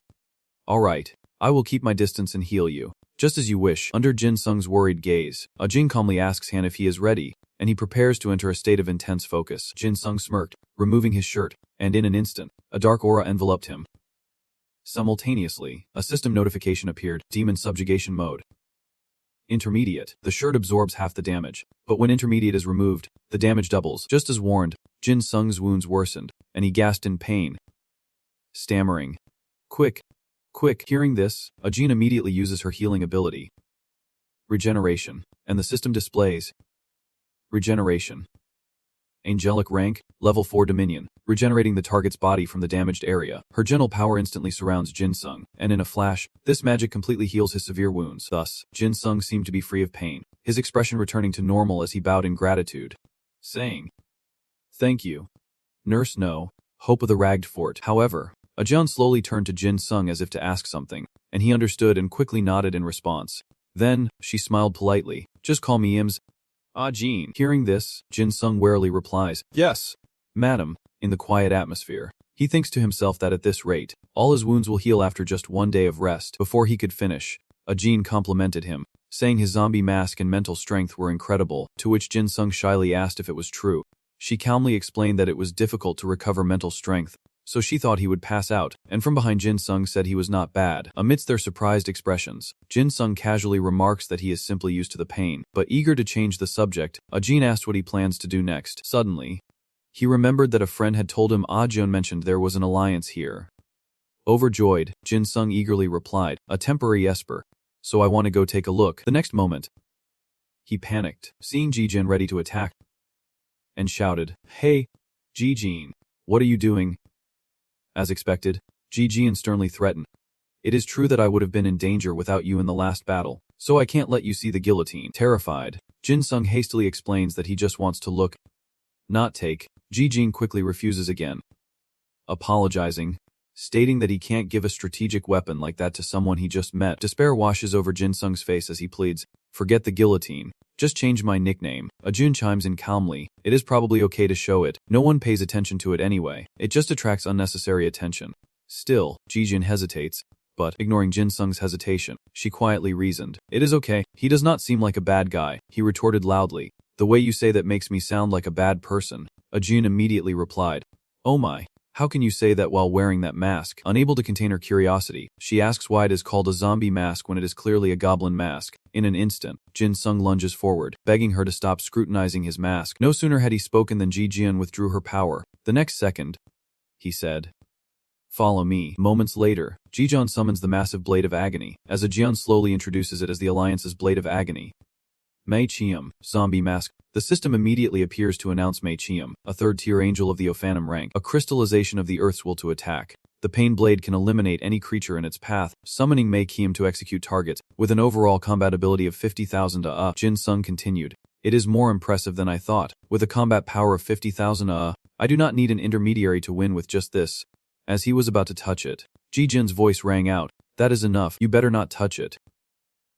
"All right, I will keep my distance and heal you. Just as you wish." Under Jin Sung's worried gaze, Ajin calmly asks Han if he is ready, and he prepares to enter a state of intense focus. Jin Sung smirked, removing his shirt, and in an instant, a dark aura enveloped him. Simultaneously, a system notification appeared, Demon Subjugation Mode. Intermediate. The shirt absorbs half the damage, but when intermediate is removed, the damage doubles. Just as warned, Jin Sung's wounds worsened, and he gasped in pain, stammering, "Quick! Quick!" Hearing this, Ajin immediately uses her healing ability, Regeneration, and the system displays, Regeneration. Angelic rank, level 4 Dominion, regenerating the target's body from the damaged area. Her gentle power instantly surrounds Jin Sung, and in a flash, this magic completely heals his severe wounds. Thus, Jin Sung seemed to be free of pain, his expression returning to normal as he bowed in gratitude, saying, "Thank you, Nurse No, hope of the ragged fort." However, Ajin slowly turned to Jin Sung as if to ask something, and he understood and quickly nodded in response. Then, she smiled politely, "Just call me Ims." Ajin. Hearing this, Jin Sung warily replies, "Yes, madam." In the quiet atmosphere, he thinks to himself that at this rate, all his wounds will heal after just one day of rest. Before he could finish, Ajin complimented him, saying his zombie mask and mental strength were incredible, to which Jin Sung shyly asked if it was true. She calmly explained that it was difficult to recover mental strength, so she thought he would pass out, and from behind Jin Sung said he was not bad. Amidst their surprised expressions, Jin Sung casually remarks that he is simply used to the pain, but eager to change the subject, Ajin asked what he plans to do next. Suddenly, he remembered that a friend had told him Ajin mentioned there was an alliance here. Overjoyed, Jin Sung eagerly replied, "A temporary esper, so I want to go take a look." The next moment, he panicked, seeing Ji-jin ready to attack, and shouted, "Hey, Ji-jin, what are you doing?" As expected, Ji-jin sternly threatened, "It is true that I would have been in danger without you in the last battle, so I can't let you see the guillotine." Terrified, Jin Sung hastily explains that he just wants to look, not take. Ji-jin quickly refuses again, apologizing, stating that he can't give a strategic weapon like that to someone he just met. Despair washes over Jin Sung's face as he pleads, "Forget the guillotine. Just change my nickname." Ajin chimes in calmly, "It is probably okay to show it. No one pays attention to it anyway. It just attracts unnecessary attention." Still, Ji-jin hesitates, but, ignoring Jin Sung's hesitation, she quietly reasoned, "It is okay. He does not seem like a bad guy." He retorted loudly, "The way you say that makes me sound like a bad person." Ajin immediately replied, "Oh my. How can you say that while wearing that mask?" Unable to contain her curiosity, she asks why it is called a zombie mask when it is clearly a goblin mask. In an instant, Jin Sung lunges forward, begging her to stop scrutinizing his mask. No sooner had he spoken than Ji-jin withdrew her power. The next second, he said, "Follow me." Moments later, Ji-jin summons the massive Blade of Agony, as Ajin slowly introduces it as the Alliance's Blade of Agony. Mei Chiam, zombie mask. The system immediately appears to announce Mei Chiam, a third-tier angel of the Ophanum rank, a crystallization of the Earth's will to attack. The Pain Blade can eliminate any creature in its path, summoning Mei Chiam to execute targets, with an overall combat ability of 50,000 Jin Sung continued. It is more impressive than I thought. With a combat power of 50,000 I do not need an intermediary to win with just this. As he was about to touch it, Ji Jin's voice rang out. That is enough, you better not touch it.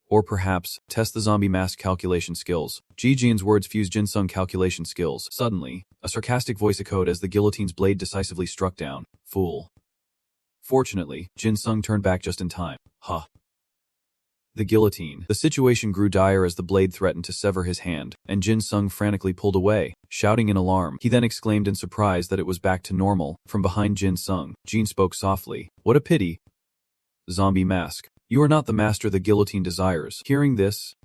Or perhaps, test the zombie mask calculation skills. Ji Jin's words fused Jin Sung calculation skills. Suddenly, a sarcastic voice echoed as the guillotine's blade decisively struck down. Fool. Fortunately, Jin Sung turned back just in time. Huh. The guillotine. The situation grew dire as the blade threatened to sever his hand, and Jin Sung frantically pulled away, shouting in alarm. He then exclaimed in surprise that it was back to normal. From behind Jin Sung, Jin spoke softly. What a pity. Zombie mask. You are not the master the guillotine desires. Hearing this,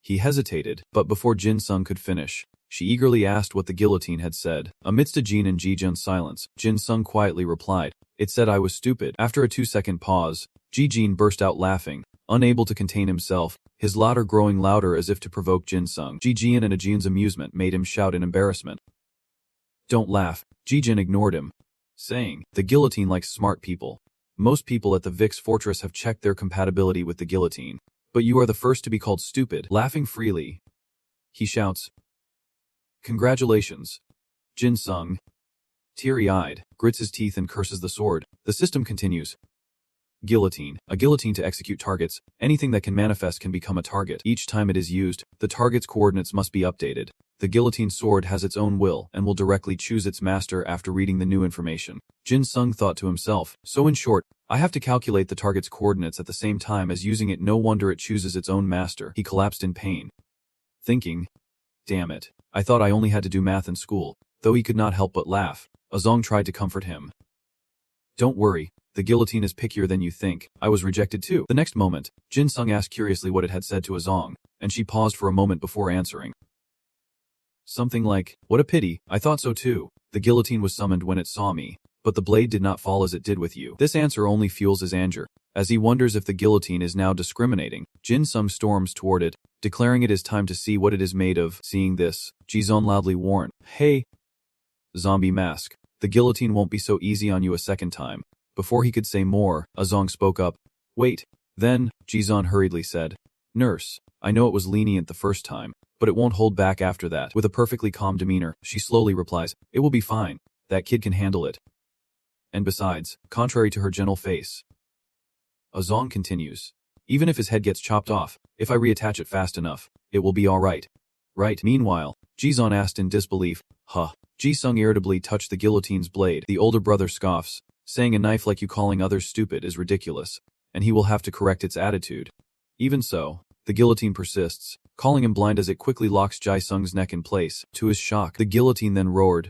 he hesitated, but before Jin Sung could finish, she eagerly asked what the guillotine had said. Amidst a Jin and Ji Jun's silence, Jin Sung quietly replied, It said I was stupid. After a 2-second pause, Ji Jin burst out laughing, unable to contain himself, his laughter growing louder as if to provoke Jin Sung. Ji Jin and Jin's amusement made him shout in embarrassment. Don't laugh. Ji Jin ignored him, saying, The guillotine likes smart people. Most people at the Vix Fortress have checked their compatibility with the guillotine, but you are the first to be called stupid. Laughing freely, he shouts, Congratulations. Jin Sung, teary-eyed, grits his teeth and curses the sword. The system continues. Guillotine. A guillotine to execute targets. Anything that can manifest can become a target. Each time it is used, the target's coordinates must be updated. The guillotine sword has its own will and will directly choose its master after reading the new information. Jin Sung thought to himself, so in short, I have to calculate the target's coordinates at the same time as using it. No wonder it chooses its own master. He collapsed in pain, thinking, damn it, I thought I only had to do math in school. Though he could not help but laugh, Azong tried to comfort him. Don't worry, the guillotine is pickier than you think. I was rejected too. The next moment, Jin Sung asked curiously what it had said to Azong, and she paused for a moment before answering. Something like, what a pity, I thought so too. The guillotine was summoned when it saw me, but the blade did not fall as it did with you. This answer only fuels his anger. As he wonders if the guillotine is now discriminating, Jin Sung storms toward it, declaring it is time to see what it is made of. Seeing this, Jizon loudly warned, Hey, zombie mask, the guillotine won't be so easy on you a second time. Before he could say more, Azong spoke up. Wait. Then, Jizon hurriedly said, Nurse, I know it was lenient the first time, but it won't hold back after that. With a perfectly calm demeanor, she slowly replies, It will be fine. That kid can handle it. And besides, contrary to her gentle face, Azong continues, even if his head gets chopped off, if I reattach it fast enough, it will be alright. Right. Meanwhile, Jizon asked in disbelief, Huh. Ji Sung irritably touched the guillotine's blade. The older brother scoffs, saying a knife like you calling others stupid is ridiculous, and he will have to correct its attitude. Even so, the guillotine persists, calling him blind as it quickly locks Ji Sung's neck in place. To his shock, the guillotine then roared,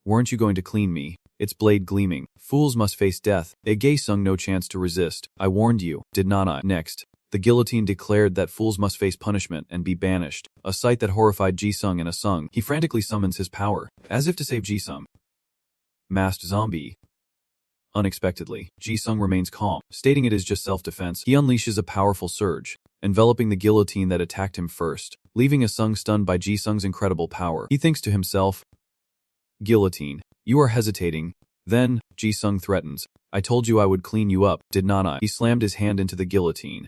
Weren't you going to clean me? Its blade gleaming. Fools must face death. It gave Sung no chance to resist. I warned you, did not I? Next, the guillotine declared that fools must face punishment and be banished, a sight that horrified Ji Sung and Asung. He frantically summons his power, as if to save Ji Sung. Masked zombie. Unexpectedly, Ji Sung remains calm, stating it is just self-defense. He unleashes a powerful surge, enveloping the guillotine that attacked him first, leaving Asung stunned by Ji Sung's incredible power. He thinks to himself, Guillotine, you are hesitating. Then, Ji Sung threatens, I told you I would clean you up, did not I? He slammed his hand into the guillotine,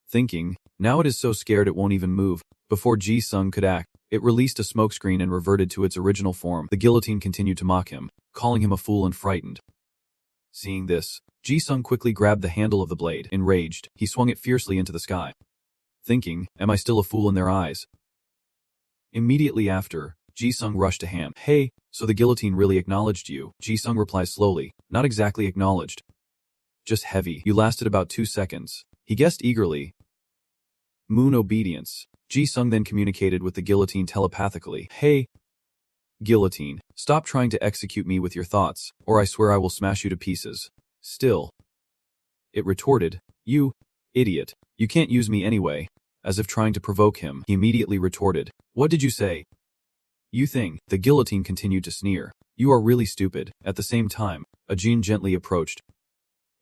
thinking, now it is so scared it won't even move. Before Ji Sung could act, it released a smokescreen and reverted to its original form. The guillotine continued to mock him, calling him a fool and frightened. Seeing this, Ji Sung quickly grabbed the handle of the blade. Enraged, he swung it fiercely into the sky, thinking, am I still a fool in their eyes? Immediately after, Ji Sung rushed to Ham. Hey, so the guillotine really acknowledged you? Ji Sung replies slowly, not exactly acknowledged. Just heavy. You lasted about 2 seconds. He guessed eagerly. Moon obedience. Ji Sung then communicated with the guillotine telepathically. Hey, guillotine, stop trying to execute me with your thoughts, or I swear I will smash you to pieces. Still, it retorted, you idiot, you can't use me anyway. As if trying to provoke him, he immediately retorted, what did you say? You thing. The guillotine continued to sneer. You are really stupid. At the same time, Ajin gently approached,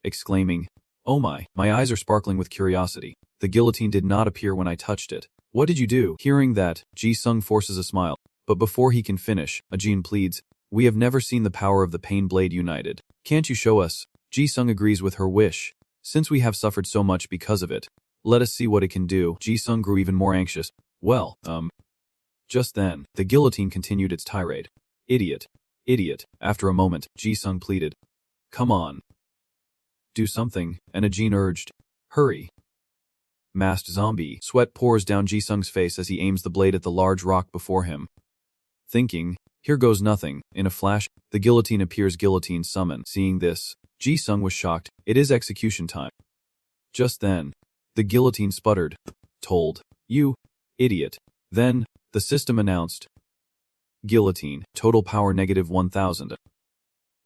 exclaiming, oh my eyes are sparkling with curiosity. The guillotine did not appear when I touched it. What did you do? Hearing that, Ji-sung forces a smile, but before he can finish, Ajin pleads, we have never seen the power of the Pain Blade united. Can't you show us? Ji-sung agrees with her wish. Since we have suffered so much because of it, let us see what it can do. Ji-sung grew even more anxious. Well, Just then, the guillotine continued its tirade. Idiot. Idiot. After a moment, Ji-sung pleaded. Come on. Do something, and Ajin urged. Hurry. Masked zombie. Sweat pours down Ji-sung's face as he aims the blade at the large rock before him. Thinking, here goes nothing. In a flash, the guillotine appears. Guillotine summon. Seeing this, Ji-sung was shocked. It is execution time. Just then, the guillotine sputtered. Told. You. Idiot. Then, the system announced. Guillotine. Total power -1000.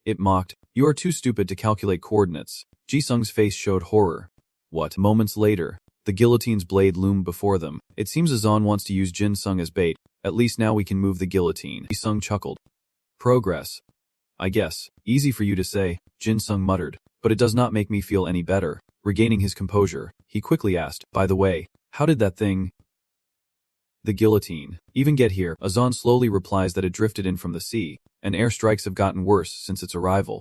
It mocked. You are too stupid to calculate coordinates. Ji-sung's face showed horror. What? Moments later, the guillotine's blade loomed before them. It seems Azan wants to use Jin-sung as bait. At least now we can move the guillotine. Ji-sung chuckled. Progress. I guess. Easy for you to say, Jin-sung muttered. But it does not make me feel any better. Regaining his composure, he quickly asked, by the way, how did that thing... The guillotine. Even get here. Azan slowly replies that it drifted in from the sea, and airstrikes have gotten worse since its arrival.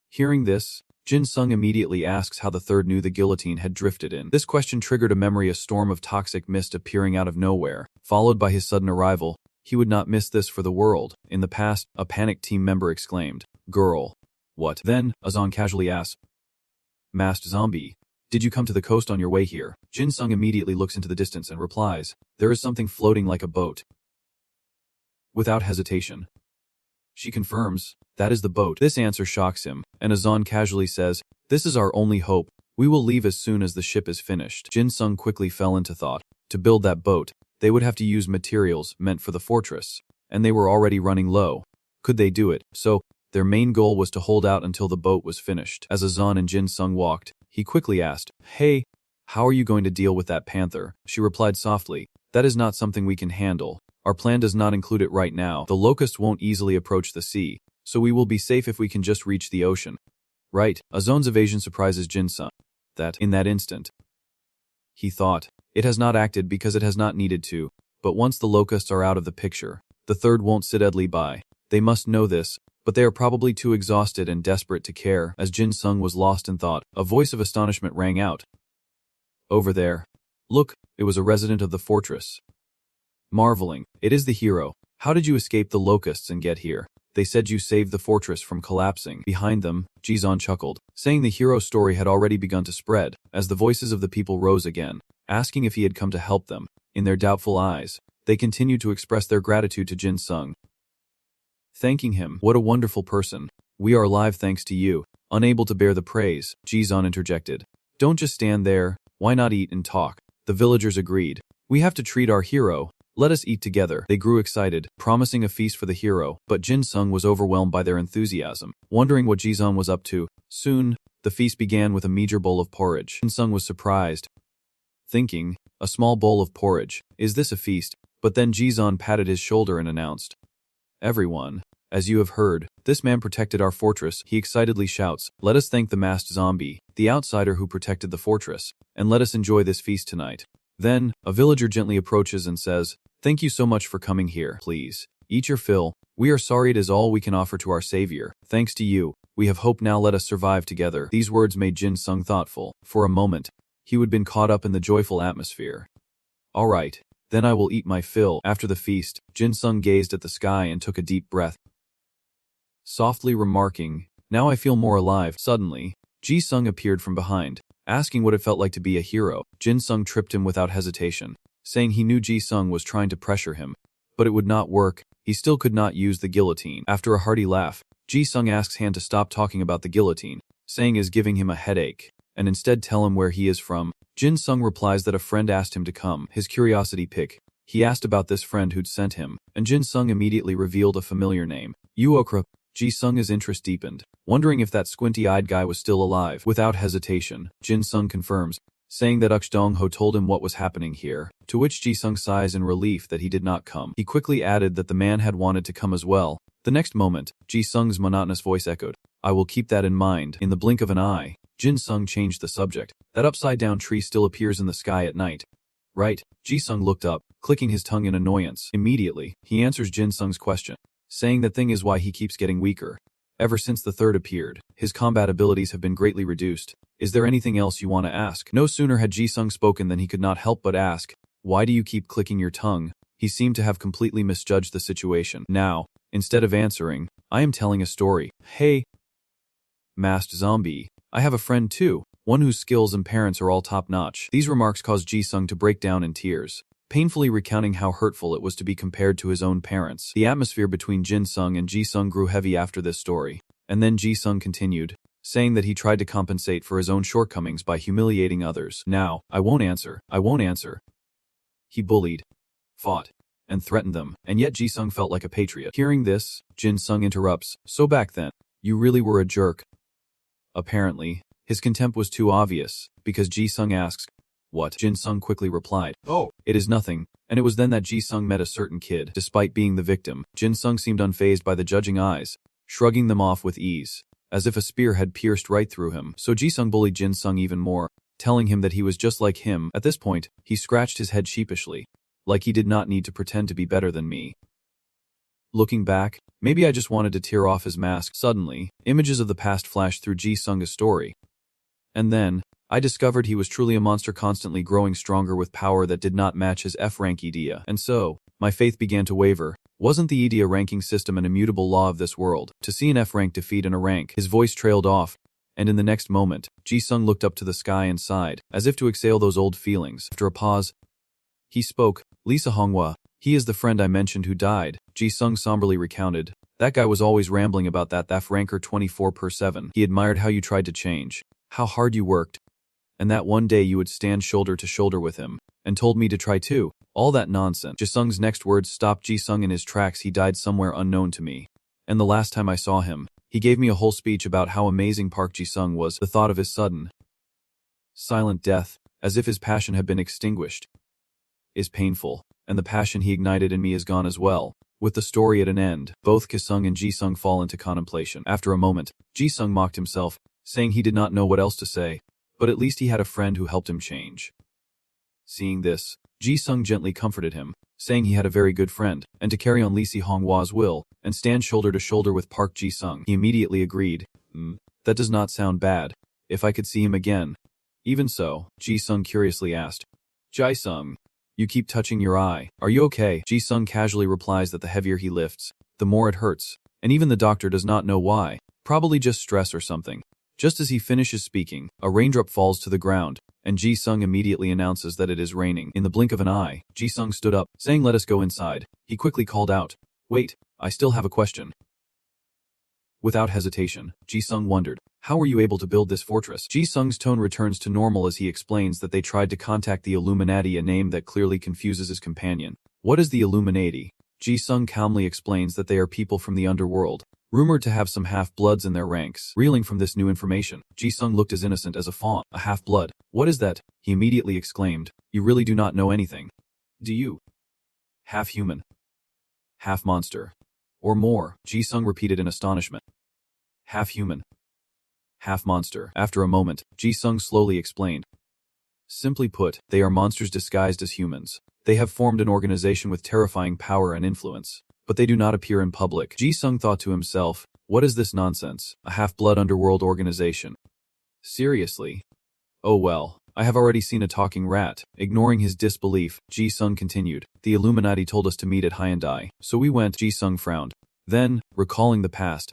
Hearing this, Jin-sung immediately asks how the third knew the guillotine had drifted in. This question triggered a memory, a storm of toxic mist appearing out of nowhere, followed by his sudden arrival. He would not miss this for the world. In the past, a panicked team member exclaimed, Girl. What? Then, Azan casually asks, Masked zombie. Did you come to the coast on your way here? Jin-sung immediately looks into the distance and replies, there is something floating like a boat. Without hesitation, she confirms, that is the boat. This answer shocks him, and Azan casually says, this is our only hope. We will leave as soon as the ship is finished. Jin-sung quickly fell into thought. To build that boat, they would have to use materials meant for the fortress, and they were already running low. Could they do it? So, their main goal was to hold out until the boat was finished. As Azan and Jin-sung walked, he quickly asked, hey, how are you going to deal with that panther? She replied softly, that is not something we can handle. Our plan does not include it right now. The locusts won't easily approach the sea, so we will be safe if we can just reach the ocean. Right. Azan's evasion surprises Jin-sung. That, in that instant, he thought, it has not acted because it has not needed to, but once the locusts are out of the picture, the third won't sit idly by. They must know this, but they are probably too exhausted and desperate to care. As Jin-sung was lost in thought, a voice of astonishment rang out. Over there. Look, it was a resident of the fortress. Marveling, it is the hero. How did you escape the locusts and get here? They said you saved the fortress from collapsing. Behind them, Ji-sung chuckled, saying the hero's story had already begun to spread, as the voices of the people rose again, asking if he had come to help them. In their doubtful eyes, they continued to express their gratitude to Jin-sung. Thanking him, what a wonderful person. We are alive thanks to you. Unable to bear the praise, Ji-sung interjected. Don't just stand there, why not eat and talk? The villagers agreed. We have to treat our hero. Let us eat together. They grew excited, promising a feast for the hero, but Jin-sung was overwhelmed by their enthusiasm, wondering what Ji-sung was up to. Soon, the feast began with a meager bowl of porridge. Jin-sung was surprised, thinking, a small bowl of porridge, is this a feast? But then Ji-sung patted his shoulder and announced, everyone, as you have heard, this man protected our fortress. He excitedly shouts, let us thank the masked zombie, the outsider who protected the fortress, and let us enjoy this feast tonight. Then, a villager gently approaches and says, thank you so much for coming here. Please, eat your fill. We are sorry it is all we can offer to our savior. Thanks to you, we have hope now, let us survive together. These words made Jin-sung thoughtful. For a moment, he had been caught up in the joyful atmosphere. All right, then I will eat my fill. After the feast, Jin-sung gazed at the sky and took a deep breath, softly remarking, now I feel more alive. Suddenly, Ji-sung appeared from behind, asking what it felt like to be a hero. Jin-sung tripped him without hesitation, saying he knew Ji-sung was trying to pressure him, but it would not work. He still could not use the guillotine. After a hearty laugh, Ji-sung asks Han to stop talking about the guillotine, saying is giving him a headache, and instead tell him where he is from. Jin-sung replies that a friend asked him to come. His curiosity piqued. He asked about this friend who'd sent him, and Jin-sung immediately revealed a familiar name, Yuokra. Ji-sung's interest deepened, wondering if that squinty-eyed guy was still alive. Without hesitation, Jin-sung confirms, saying that Dong-ho told him what was happening here, to which Ji-sung sighs in relief that he did not come. He quickly added that the man had wanted to come as well. The next moment, Ji-sung's monotonous voice echoed, I will keep that in mind. In the blink of an eye, Jin-sung changed the subject. That upside-down tree still appears in the sky at night. Right. Ji-sung looked up, clicking his tongue in annoyance. Immediately, he answers Jin-sung's question, saying that thing is why he keeps getting weaker. Ever since the third appeared, his combat abilities have been greatly reduced. Is there anything else you want to ask? No sooner had Ji-sung spoken than he could not help but ask, why do you keep clicking your tongue? He seemed to have completely misjudged the situation. Now, instead of answering, I am telling a story. Hey, masked zombie, I have a friend too, one whose skills and parents are all top-notch. These remarks caused Ji-sung to break down in tears, painfully recounting how hurtful it was to be compared to his own parents. The atmosphere between Jin-sung and Ji-sung grew heavy after this story, and then Ji-sung continued, saying that he tried to compensate for his own shortcomings by humiliating others. Now, I won't answer. He bullied, fought, and threatened them, and yet Ji-sung felt like a patriot. Hearing this, Jin-sung interrupts, so back then, you really were a jerk. Apparently, his contempt was too obvious, because Ji-sung asks, what? Jin-sung quickly replied, oh, it is nothing, and it was then that Ji-sung met a certain kid. Despite being the victim, Jin-sung seemed unfazed by the judging eyes, shrugging them off with ease, as if a spear had pierced right through him. So Ji-sung bullied Jin-sung even more, telling him that he was just like him. At this point, he scratched his head sheepishly, like he did not need to pretend to be better than me. Looking back, maybe I just wanted to tear off his mask. Suddenly, images of the past flashed through Ji-sung's story. And then, I discovered he was truly a monster, constantly growing stronger with power that did not match his F-rank idea. And so, my faith began to waver. Wasn't the idea ranking system an immutable law of this world? To see an F-rank defeat in a rank, his voice trailed off, and in the next moment, Ji-sung looked up to the sky and sighed, as if to exhale those old feelings. After a pause, he spoke, Lisa Hongwa, he is the friend I mentioned who died. Ji-sung somberly recounted, that guy was always rambling about that F-ranker 24/7. He admired how you tried to change, how hard you worked, and that one day you would stand shoulder to shoulder with him, and told me to try too. All that nonsense. Ji-sung's next words stopped Ji-sung in his tracks. He died somewhere unknown to me. And the last time I saw him, he gave me a whole speech about how amazing Park Ji-sung was. The thought of his sudden, silent death, as if his passion had been extinguished, is painful, and the passion he ignited in me is gone as well. With the story at an end, both Ki-sung and Ji-sung fall into contemplation. After a moment, Ji-sung mocked himself, saying he did not know what else to say, but at least he had a friend who helped him change. Seeing this, Ji-sung gently comforted him, saying he had a very good friend, and to carry on Lisi Honghwa's will, and stand shoulder to shoulder with Park Ji-sung. He immediately agreed, that does not sound bad, if I could see him again. Even so, Ji-sung curiously asked, Ji-sung, you keep touching your eye. Are you okay? Ji-sung casually replies that the heavier he lifts, the more it hurts, and even the doctor does not know why, probably just stress or something. Just as he finishes speaking, a raindrop falls to the ground, and Ji-sung immediately announces that it is raining. In the blink of an eye, Ji-sung stood up, saying let us go inside. He quickly called out, wait, I still have a question. Without hesitation, Ji-sung wondered, how were you able to build this fortress? Ji-sung's tone returns to normal as he explains that they tried to contact the Illuminati, a name that clearly confuses his companion. What is the Illuminati? Ji-sung calmly explains that they are people from the underworld, rumored to have some half-bloods in their ranks. Reeling from this new information, Ji-sung looked as innocent as a fawn. A half-blood? What is that? He immediately exclaimed, you really do not know anything. Do you? Half-human, half-monster, or more, Ji-sung repeated in astonishment. Half-human, half-monster. After a moment, Ji-sung slowly explained. Simply put, they are monsters disguised as humans. They have formed an organization with terrifying power and influence, but they do not appear in public. Ji-sung thought to himself, what is this nonsense? A half-blood underworld organization? Seriously? Oh well, I have already seen a talking rat. Ignoring his disbelief, Ji-sung continued, the Illuminati told us to meet at Hyundai, so we went. Ji-sung frowned. Then, recalling the past,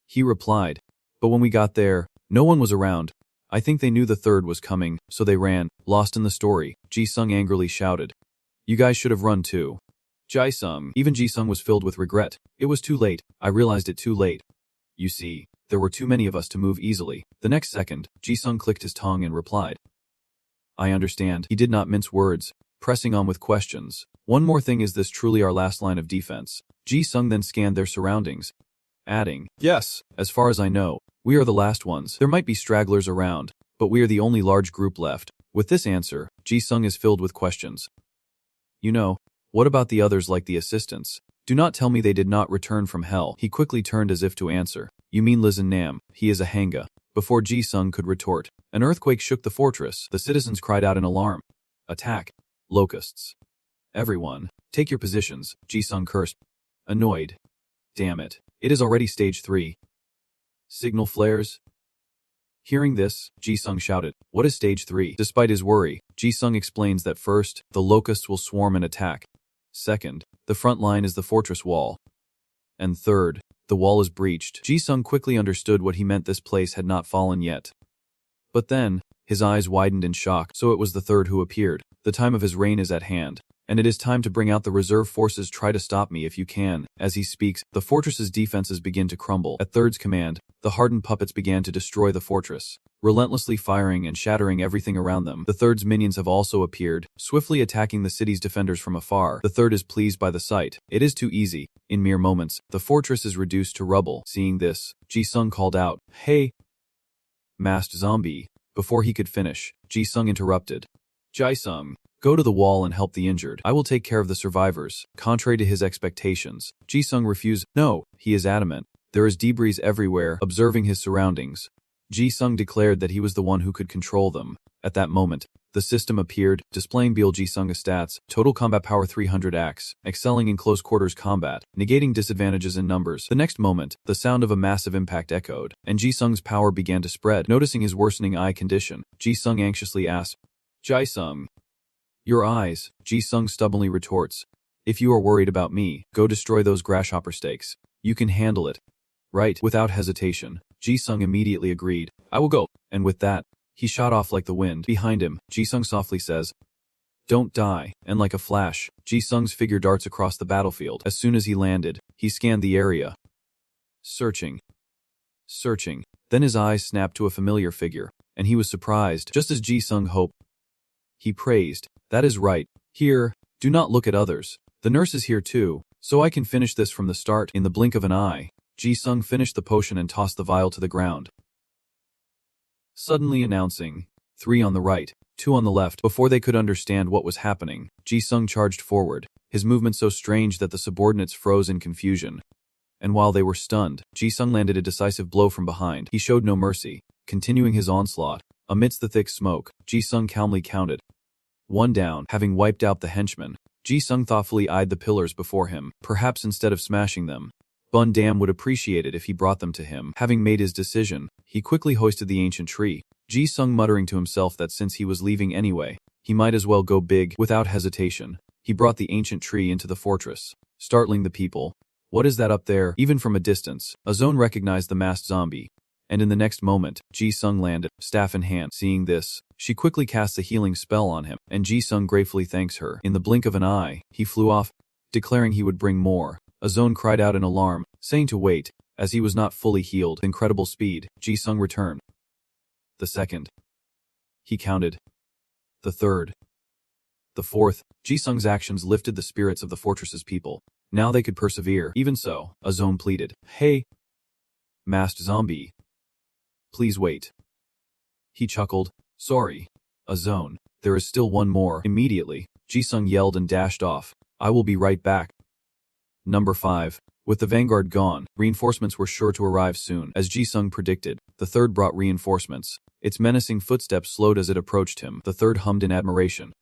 he replied, but when we got there, no one was around. I think they knew the third was coming, so they ran. Lost in the story, Ji-sung angrily shouted. You guys should have run too. Ji-sung. Even Ji-sung was filled with regret. It was too late. I realized it too late. You see, there were too many of us to move easily. The next second, Ji-sung clicked his tongue and replied. I understand. He did not mince words, pressing on with questions. One more thing, is this truly our last line of defense? Ji-sung then scanned their surroundings, adding, yes, as far as I know, we are the last ones. There might be stragglers around, but we are the only large group left. With this answer, Ji-sung is filled with questions. You know, what about the others, like the assistants? Do not tell me they did not return from hell. He quickly turned as if to answer. You mean Liz and Nam, he is a hanga. Before Ji-sung could retort, an earthquake shook the fortress. The citizens cried out in alarm. Attack. Locusts. Everyone, take your positions, Ji-sung cursed. Annoyed. Damn it. It is already stage 3. Signal flares? Hearing this, Ji-sung shouted, "What is stage 3? Despite his worry, Ji-sung explains that first, the locusts will swarm and attack. Second, the front line is the fortress wall. And third, the wall is breached. Ji-sung quickly understood what he meant. This place had not fallen yet. But then, his eyes widened in shock. So it was the third who appeared. The time of his reign is at hand. And it is time to bring out the reserve forces. Try to stop me if you can. As he speaks, the fortress's defenses begin to crumble. At third's command, the hardened puppets began to destroy the fortress, relentlessly firing and shattering everything around them. The third's minions have also appeared, swiftly attacking the city's defenders from afar. The third is pleased by the sight. It is too easy. In mere moments, the fortress is reduced to rubble. Seeing this, Ji-sung called out, "Hey, masked zombie." Before he could finish, Ji-sung interrupted. "Ji-sung, go to the wall and help the injured. I will take care of the survivors." Contrary to his expectations, Ji-sung refused. No, he is adamant. There is debris everywhere. Observing his surroundings, Ji-sung declared that he was the one who could control them. At that moment, the system appeared, displaying Ji-sung's stats: total combat power 300x, excelling in close quarters combat, negating disadvantages in numbers. The next moment, the sound of a massive impact echoed, and Ji-sung's power began to spread. Noticing his worsening eye condition, Ji-sung anxiously asked, "Ji-sung, your eyes," Ji-sung stubbornly retorts. "If you are worried about me, go destroy those grasshopper steaks. You can handle it, right?" Without hesitation, Ji-sung immediately agreed. "I will go." And with that, he shot off like the wind. Behind him, Ji-sung softly says, "Don't die." And like a flash, Ji-sung's figure darts across the battlefield. As soon as he landed, he scanned the area. Searching. Then his eyes snapped to a familiar figure, and he was surprised, just as Ji-sung hoped. He praised, "That is right. Here, do not look at others. The nurse is here too, so I can finish this from the start." In the blink of an eye, Ji-sung finished the potion and tossed the vial to the ground, suddenly announcing, 3 on the right, 2 on the left. Before they could understand what was happening, Ji-sung charged forward, his movement so strange that the subordinates froze in confusion. And while they were stunned, Ji-sung landed a decisive blow from behind. He showed no mercy, continuing his onslaught. Amidst the thick smoke, Ji-sung calmly counted 1 down. Having wiped out the henchmen, Ji-sung thoughtfully eyed the pillars before him. Perhaps instead of smashing them, Bun-dam would appreciate it if he brought them to him. Having made his decision, he quickly hoisted the ancient tree, Ji-sung muttering to himself that since he was leaving anyway, he might as well go big. Without hesitation, he brought the ancient tree into the fortress, startling the people. "What is that up there?" Even from a distance, Azone recognized the masked zombie. And in the next moment, Ji-sung landed, staff in hand. Seeing this, she quickly casts a healing spell on him, and Ji-sung gratefully thanks her. In the blink of an eye, he flew off, declaring he would bring more. Azone cried out in alarm, saying to wait, as he was not fully healed. With incredible speed, Ji-sung returned. The second. He counted. The third. The fourth. Ji-sung's actions lifted the spirits of the fortress's people. Now they could persevere. Even so, Azone pleaded, "Hey, masked zombie. Please wait." He chuckled. "Sorry, Azone, there is still one more." Immediately, Ji-sung yelled and dashed off. "I will be right back." Number 5. With the vanguard gone, reinforcements were sure to arrive soon. As Ji-sung predicted, the third brought reinforcements. Its menacing footsteps slowed as it approached him. The third hummed in admiration.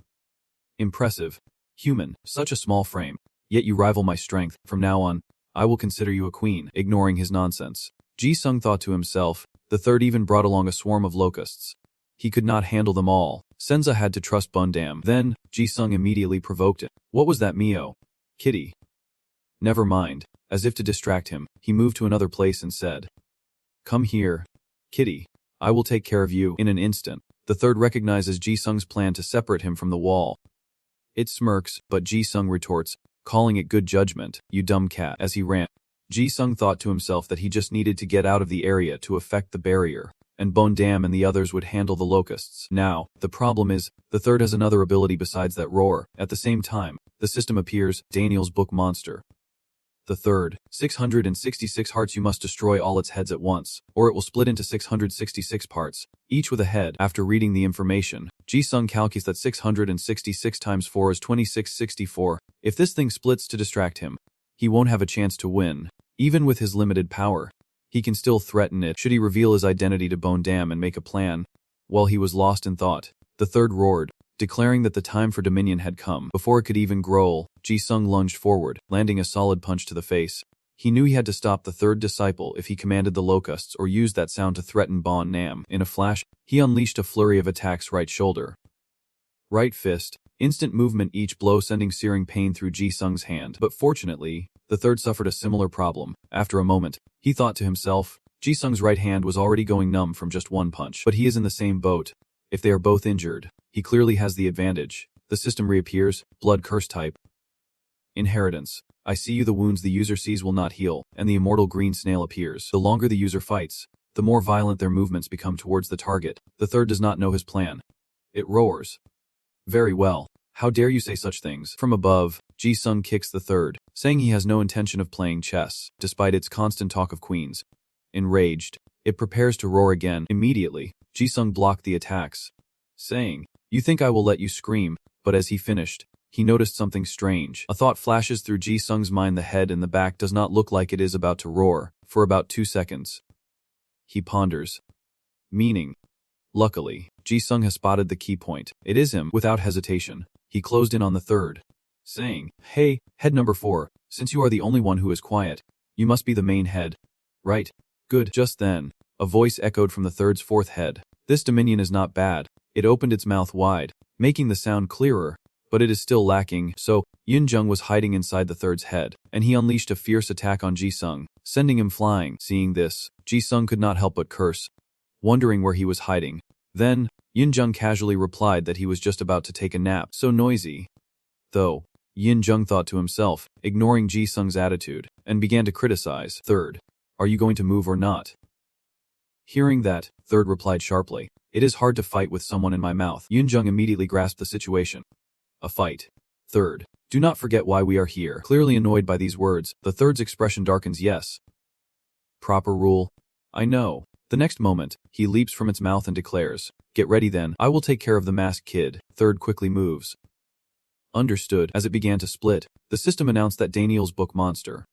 "Impressive. Human, such a small frame. Yet you rival my strength. From now on, I will consider you a queen." Ignoring his nonsense, Ji-sung thought to himself, the third even brought along a swarm of locusts. He could not handle them all. Senza had to trust Bun-dam. Then, Ji-sung immediately provoked it. "What was that, Mio? Kitty?" "Never mind." As if to distract him, he moved to another place and said, "Come here, Kitty. I will take care of you." In an instant, the third recognizes Ji-sung's plan to separate him from the wall. It smirks, but Ji-sung retorts, calling it good judgment. "You dumb cat." As he ran, Ji-sung thought to himself that he just needed to get out of the area to affect the barrier, and Bun-dam and the others would handle the locusts. Now, the problem is, the third has another ability besides that roar. At the same time, the system appears, Daniel's book monster. The third, 666 hearts. You must destroy all its heads at once, or it will split into 666 parts, each with a head. After reading the information, Ji-sung calculates that 666 times 4 is 2664. If this thing splits to distract him, he won't have a chance to win. Even with his limited power, he can still threaten it should he reveal his identity to Bun-dam and make a plan. While he was lost in thought, the third roared, declaring that the time for dominion had come. Before it could even growl, Ji-sung lunged forward, landing a solid punch to the face. He knew he had to stop the third disciple if he commanded the locusts or used that sound to threaten Bon Nam. In a flash, he unleashed a flurry of attacks: right shoulder, right fist, instant movement, each blow sending searing pain through Ji-sung's hand. But fortunately, the third suffered a similar problem. After a moment, he thought to himself, Ji-sung's right hand was already going numb from just one punch. But he is in the same boat. If they are both injured, he clearly has the advantage. The system reappears, blood curse type. Inheritance. I see you. The wounds the user sees will not heal, and the immortal green snail appears. The longer the user fights, the more violent their movements become towards the target. The third does not know his plan. It roars. Very well. How dare you say such things? From above, Ji-sung kicks the third, saying he has no intention of playing chess, despite its constant talk of queens. Enraged, it prepares to roar again. Immediately, Ji-sung blocked the attacks, saying, "You think I will let you scream?" But as he finished, he noticed something strange. A thought flashes through Ji-sung's mind: the head in the back does not look like it is about to roar. For about 2 seconds, he ponders. Meaning. Luckily, Ji-sung has spotted the key point. It is him. Without hesitation, he closed in on the third, saying, "Hey, head number 4, since you are the only one who is quiet, you must be the main head, right?" "Good." Just then, a voice echoed from the third's fourth head. "This dominion is not bad." It opened its mouth wide, making the sound clearer, but it is still lacking. So, Yin-jung was hiding inside the third's head, and he unleashed a fierce attack on Ji-sung, sending him flying. Seeing this, Ji-sung could not help but curse, wondering where he was hiding. Then, Yin-jung casually replied that he was just about to take a nap. So noisy. Though, Yin-jung thought to himself, ignoring Ji-sung's attitude, and began to criticize. "Third, are you going to move or not?" Hearing that, Third replied sharply, "It is hard to fight with someone in my mouth." Yin-jung immediately grasped the situation. "A fight. Third, do not forget why we are here." Clearly annoyed by these words, the third's expression darkens. "Yes. Proper rule. I know." The next moment, he leaps from its mouth and declares, "Get ready then, I will take care of the masked kid." Third quickly moves. Understood. As it began to split, the system announced that Daniel's book monster,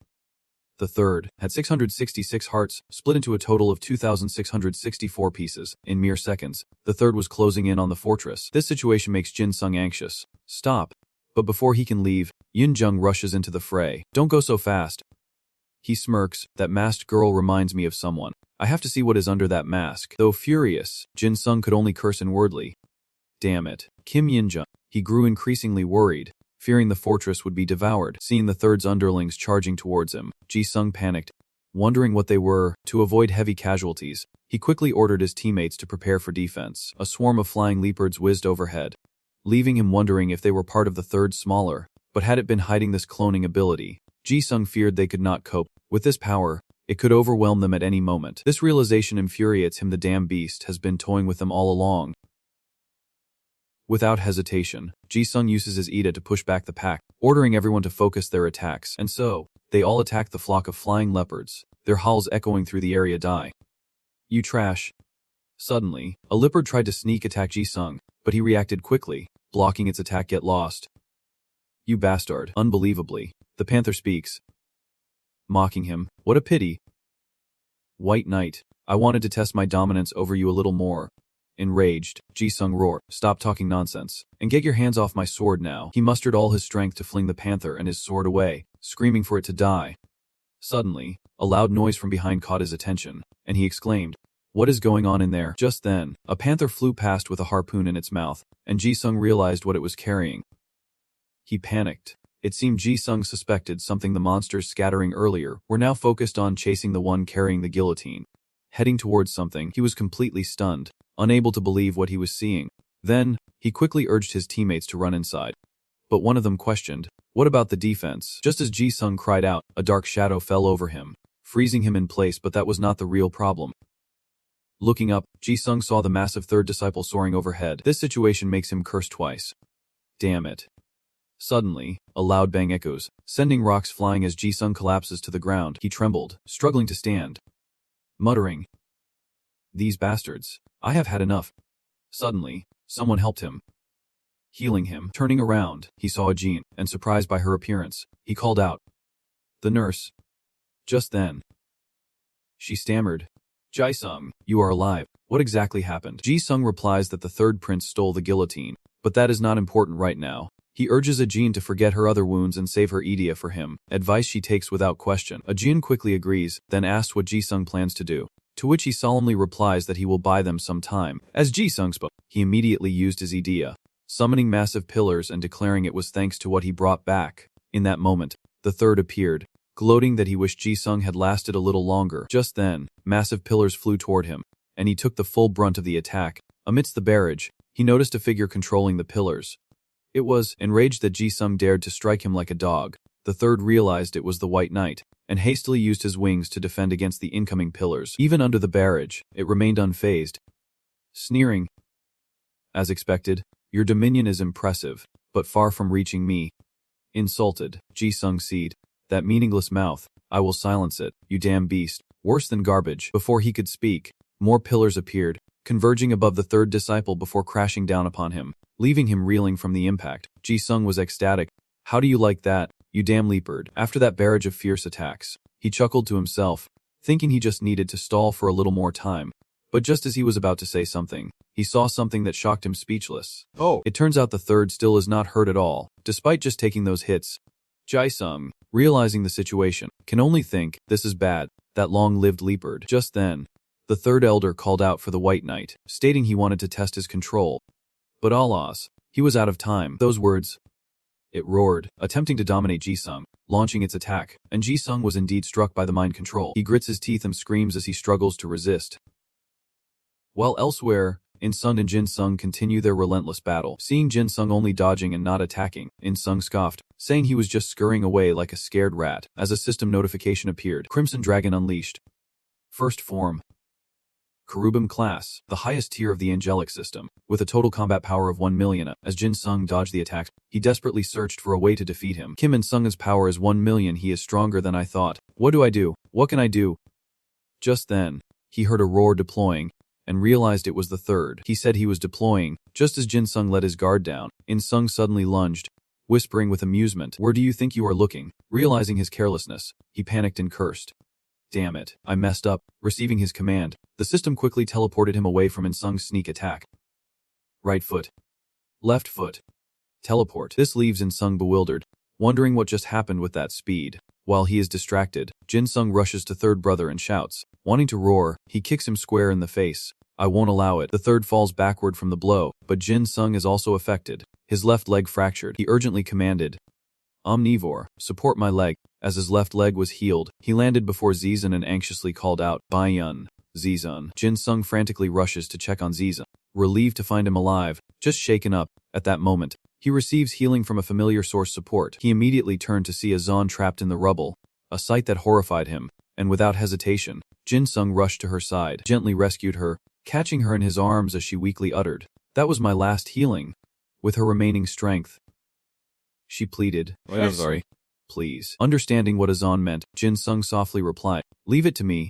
the third, had 666 hearts, split into a total of 2,664 pieces. In mere seconds, the third was closing in on the fortress. This situation makes Jin-sung anxious. "Stop." But before he can leave, Yin-jung rushes into the fray. "Don't go so fast." He smirks. "That masked girl reminds me of someone. I have to see what is under that mask." Though furious, Jin-sung could only curse inwardly. Damn it. Kim Yin-jung. He grew increasingly worried, fearing the fortress would be devoured. Seeing the third's underlings charging towards him, Ji-sung panicked. Wondering what they were, to avoid heavy casualties, he quickly ordered his teammates to prepare for defense. A swarm of flying leopards whizzed overhead, leaving him wondering if they were part of the third's smaller, but had it been hiding this cloning ability. Ji-sung feared they could not cope with this power. It could overwhelm them at any moment. This realization infuriates him. The damn beast has been toying with them all along. Without hesitation, Ji-sung uses his Ida to push back the pack, ordering everyone to focus their attacks. And so, they all attack the flock of flying leopards, their howls echoing through the area. "Die. You trash." Suddenly, a leopard tried to sneak attack Ji-sung, but he reacted quickly, blocking its attack. "Get lost. You bastard." Unbelievably, the panther speaks, mocking him. "What a pity. White Knight, I wanted to test my dominance over you a little more." Enraged, Ji-sung roared, "Stop talking nonsense, and get your hands off my sword now." He mustered all his strength to fling the panther and his sword away, screaming for it to die. Suddenly, a loud noise from behind caught his attention, and he exclaimed, "What is going on in there?" Just then, a panther flew past with a harpoon in its mouth, and Ji-sung realized what it was carrying. He panicked. It seemed Ji-sung suspected something. The monsters scattering earlier were now focused on chasing the one carrying the guillotine. Heading towards something, he was completely stunned, unable to believe what he was seeing. Then, he quickly urged his teammates to run inside. But one of them questioned, "What about the defense?" Just as Ji-sung cried out, a dark shadow fell over him, freezing him in place. But that was not the real problem. Looking up, Ji-sung saw the massive third disciple soaring overhead. This situation makes him curse twice. Damn it. Suddenly, a loud bang echoes, sending rocks flying as Ji-sung collapses to the ground. He trembled, struggling to stand, muttering, "These bastards. I have had enough." Suddenly, someone helped him, healing him. Turning around, he saw Jean, and surprised by her appearance, he called out, "The nurse." Just then, she stammered, "Ji-sung, you are alive. What exactly happened?" Ji-sung replies that the third prince stole the guillotine, But that is not important right now. He urges Ajin to forget her other wounds and save her Idia for him, advice she takes without question. Ajin quickly agrees, then asks what Ji-sung plans to do, to which he solemnly replies that he will buy them some time. As Ji-sung spoke, he immediately used his Idia, summoning massive pillars and declaring it was thanks to what he brought back. In that moment, the third appeared, gloating that he wished Ji-sung had lasted a little longer. Just then, massive pillars flew toward him, and he took the full brunt of the attack. Amidst the barrage, he noticed a figure controlling the pillars. It was, enraged that Ji-sung dared to strike him like a dog. The third realized it was the White Knight, and hastily used his wings to defend against the incoming pillars. Even under the barrage, it remained unfazed, sneering, "As expected, your dominion is impressive, but far from reaching me." Insulted, Ji-sung said, "That meaningless mouth, I will silence it, you damn beast, worse than garbage." Before he could speak, more pillars appeared, converging above the third disciple before crashing down upon him, leaving him reeling from the impact. Ji-sung was ecstatic. "How do you like that, you damn leopard?" After that barrage of fierce attacks, he chuckled to himself, thinking he just needed to stall for a little more time. But just as he was about to say something, he saw something that shocked him speechless. Oh! It turns out the third still is not hurt at all, despite just taking those hits. Ji-sung, realizing the situation, can only think, this is bad, that long-lived leopard. Just then, the third elder called out for the White Knight, stating he wanted to test his control. But alas, he was out of time. Those words. It roared, attempting to dominate Ji-sung, launching its attack, and Ji-sung was indeed struck by the mind control. He grits his teeth and screams as he struggles to resist. While elsewhere, In-sung and Jin-sung continue their relentless battle. Seeing Jin-sung only dodging and not attacking, In-sung scoffed, saying he was just scurrying away like a scared rat. As a system notification appeared, Crimson Dragon unleashed. First form. Cherubim class, the highest tier of the angelic system, with a total combat power of 1 million. As Jin-sung dodged the attacks, he desperately searched for a way to defeat him. Kim In-sung's power is 1 million. He is stronger than I thought. What do I do? What can I do? Just then, he heard a roar deploying, and realized it was the third. He said he was deploying, just as Jin-sung let his guard down. In-sung suddenly lunged, whispering with amusement, "Where do you think you are looking?" Realizing his carelessness, he panicked and cursed. "Damn it, I messed up." Receiving his command, the system quickly teleported him away from In-sung's sneak attack. Right foot. Left foot. Teleport. This leaves In-sung bewildered, wondering what just happened with that speed. While he is distracted, Jin-sung rushes to third brother and shouts. Wanting to roar, he kicks him square in the face. "I won't allow it." The third falls backward from the blow, but Jin-sung is also affected. His left leg fractured. He urgently commanded, "Omnivore, support my leg." As his left leg was healed, he landed before Zizun and anxiously called out, "Baiyun, Zizun." Jin-sung frantically rushes to check on Zizun, relieved to find him alive, just shaken up. At that moment, he receives healing from a familiar source support. He immediately turned to see Azan trapped in the rubble, a sight that horrified him, and without hesitation, Jin-sung rushed to her side, gently rescued her, catching her in his arms as she weakly uttered, "That was my last healing." With her remaining strength, she pleaded, "I'm sorry, please." Understanding what Azan meant, Jin-sung softly replied, "Leave it to me,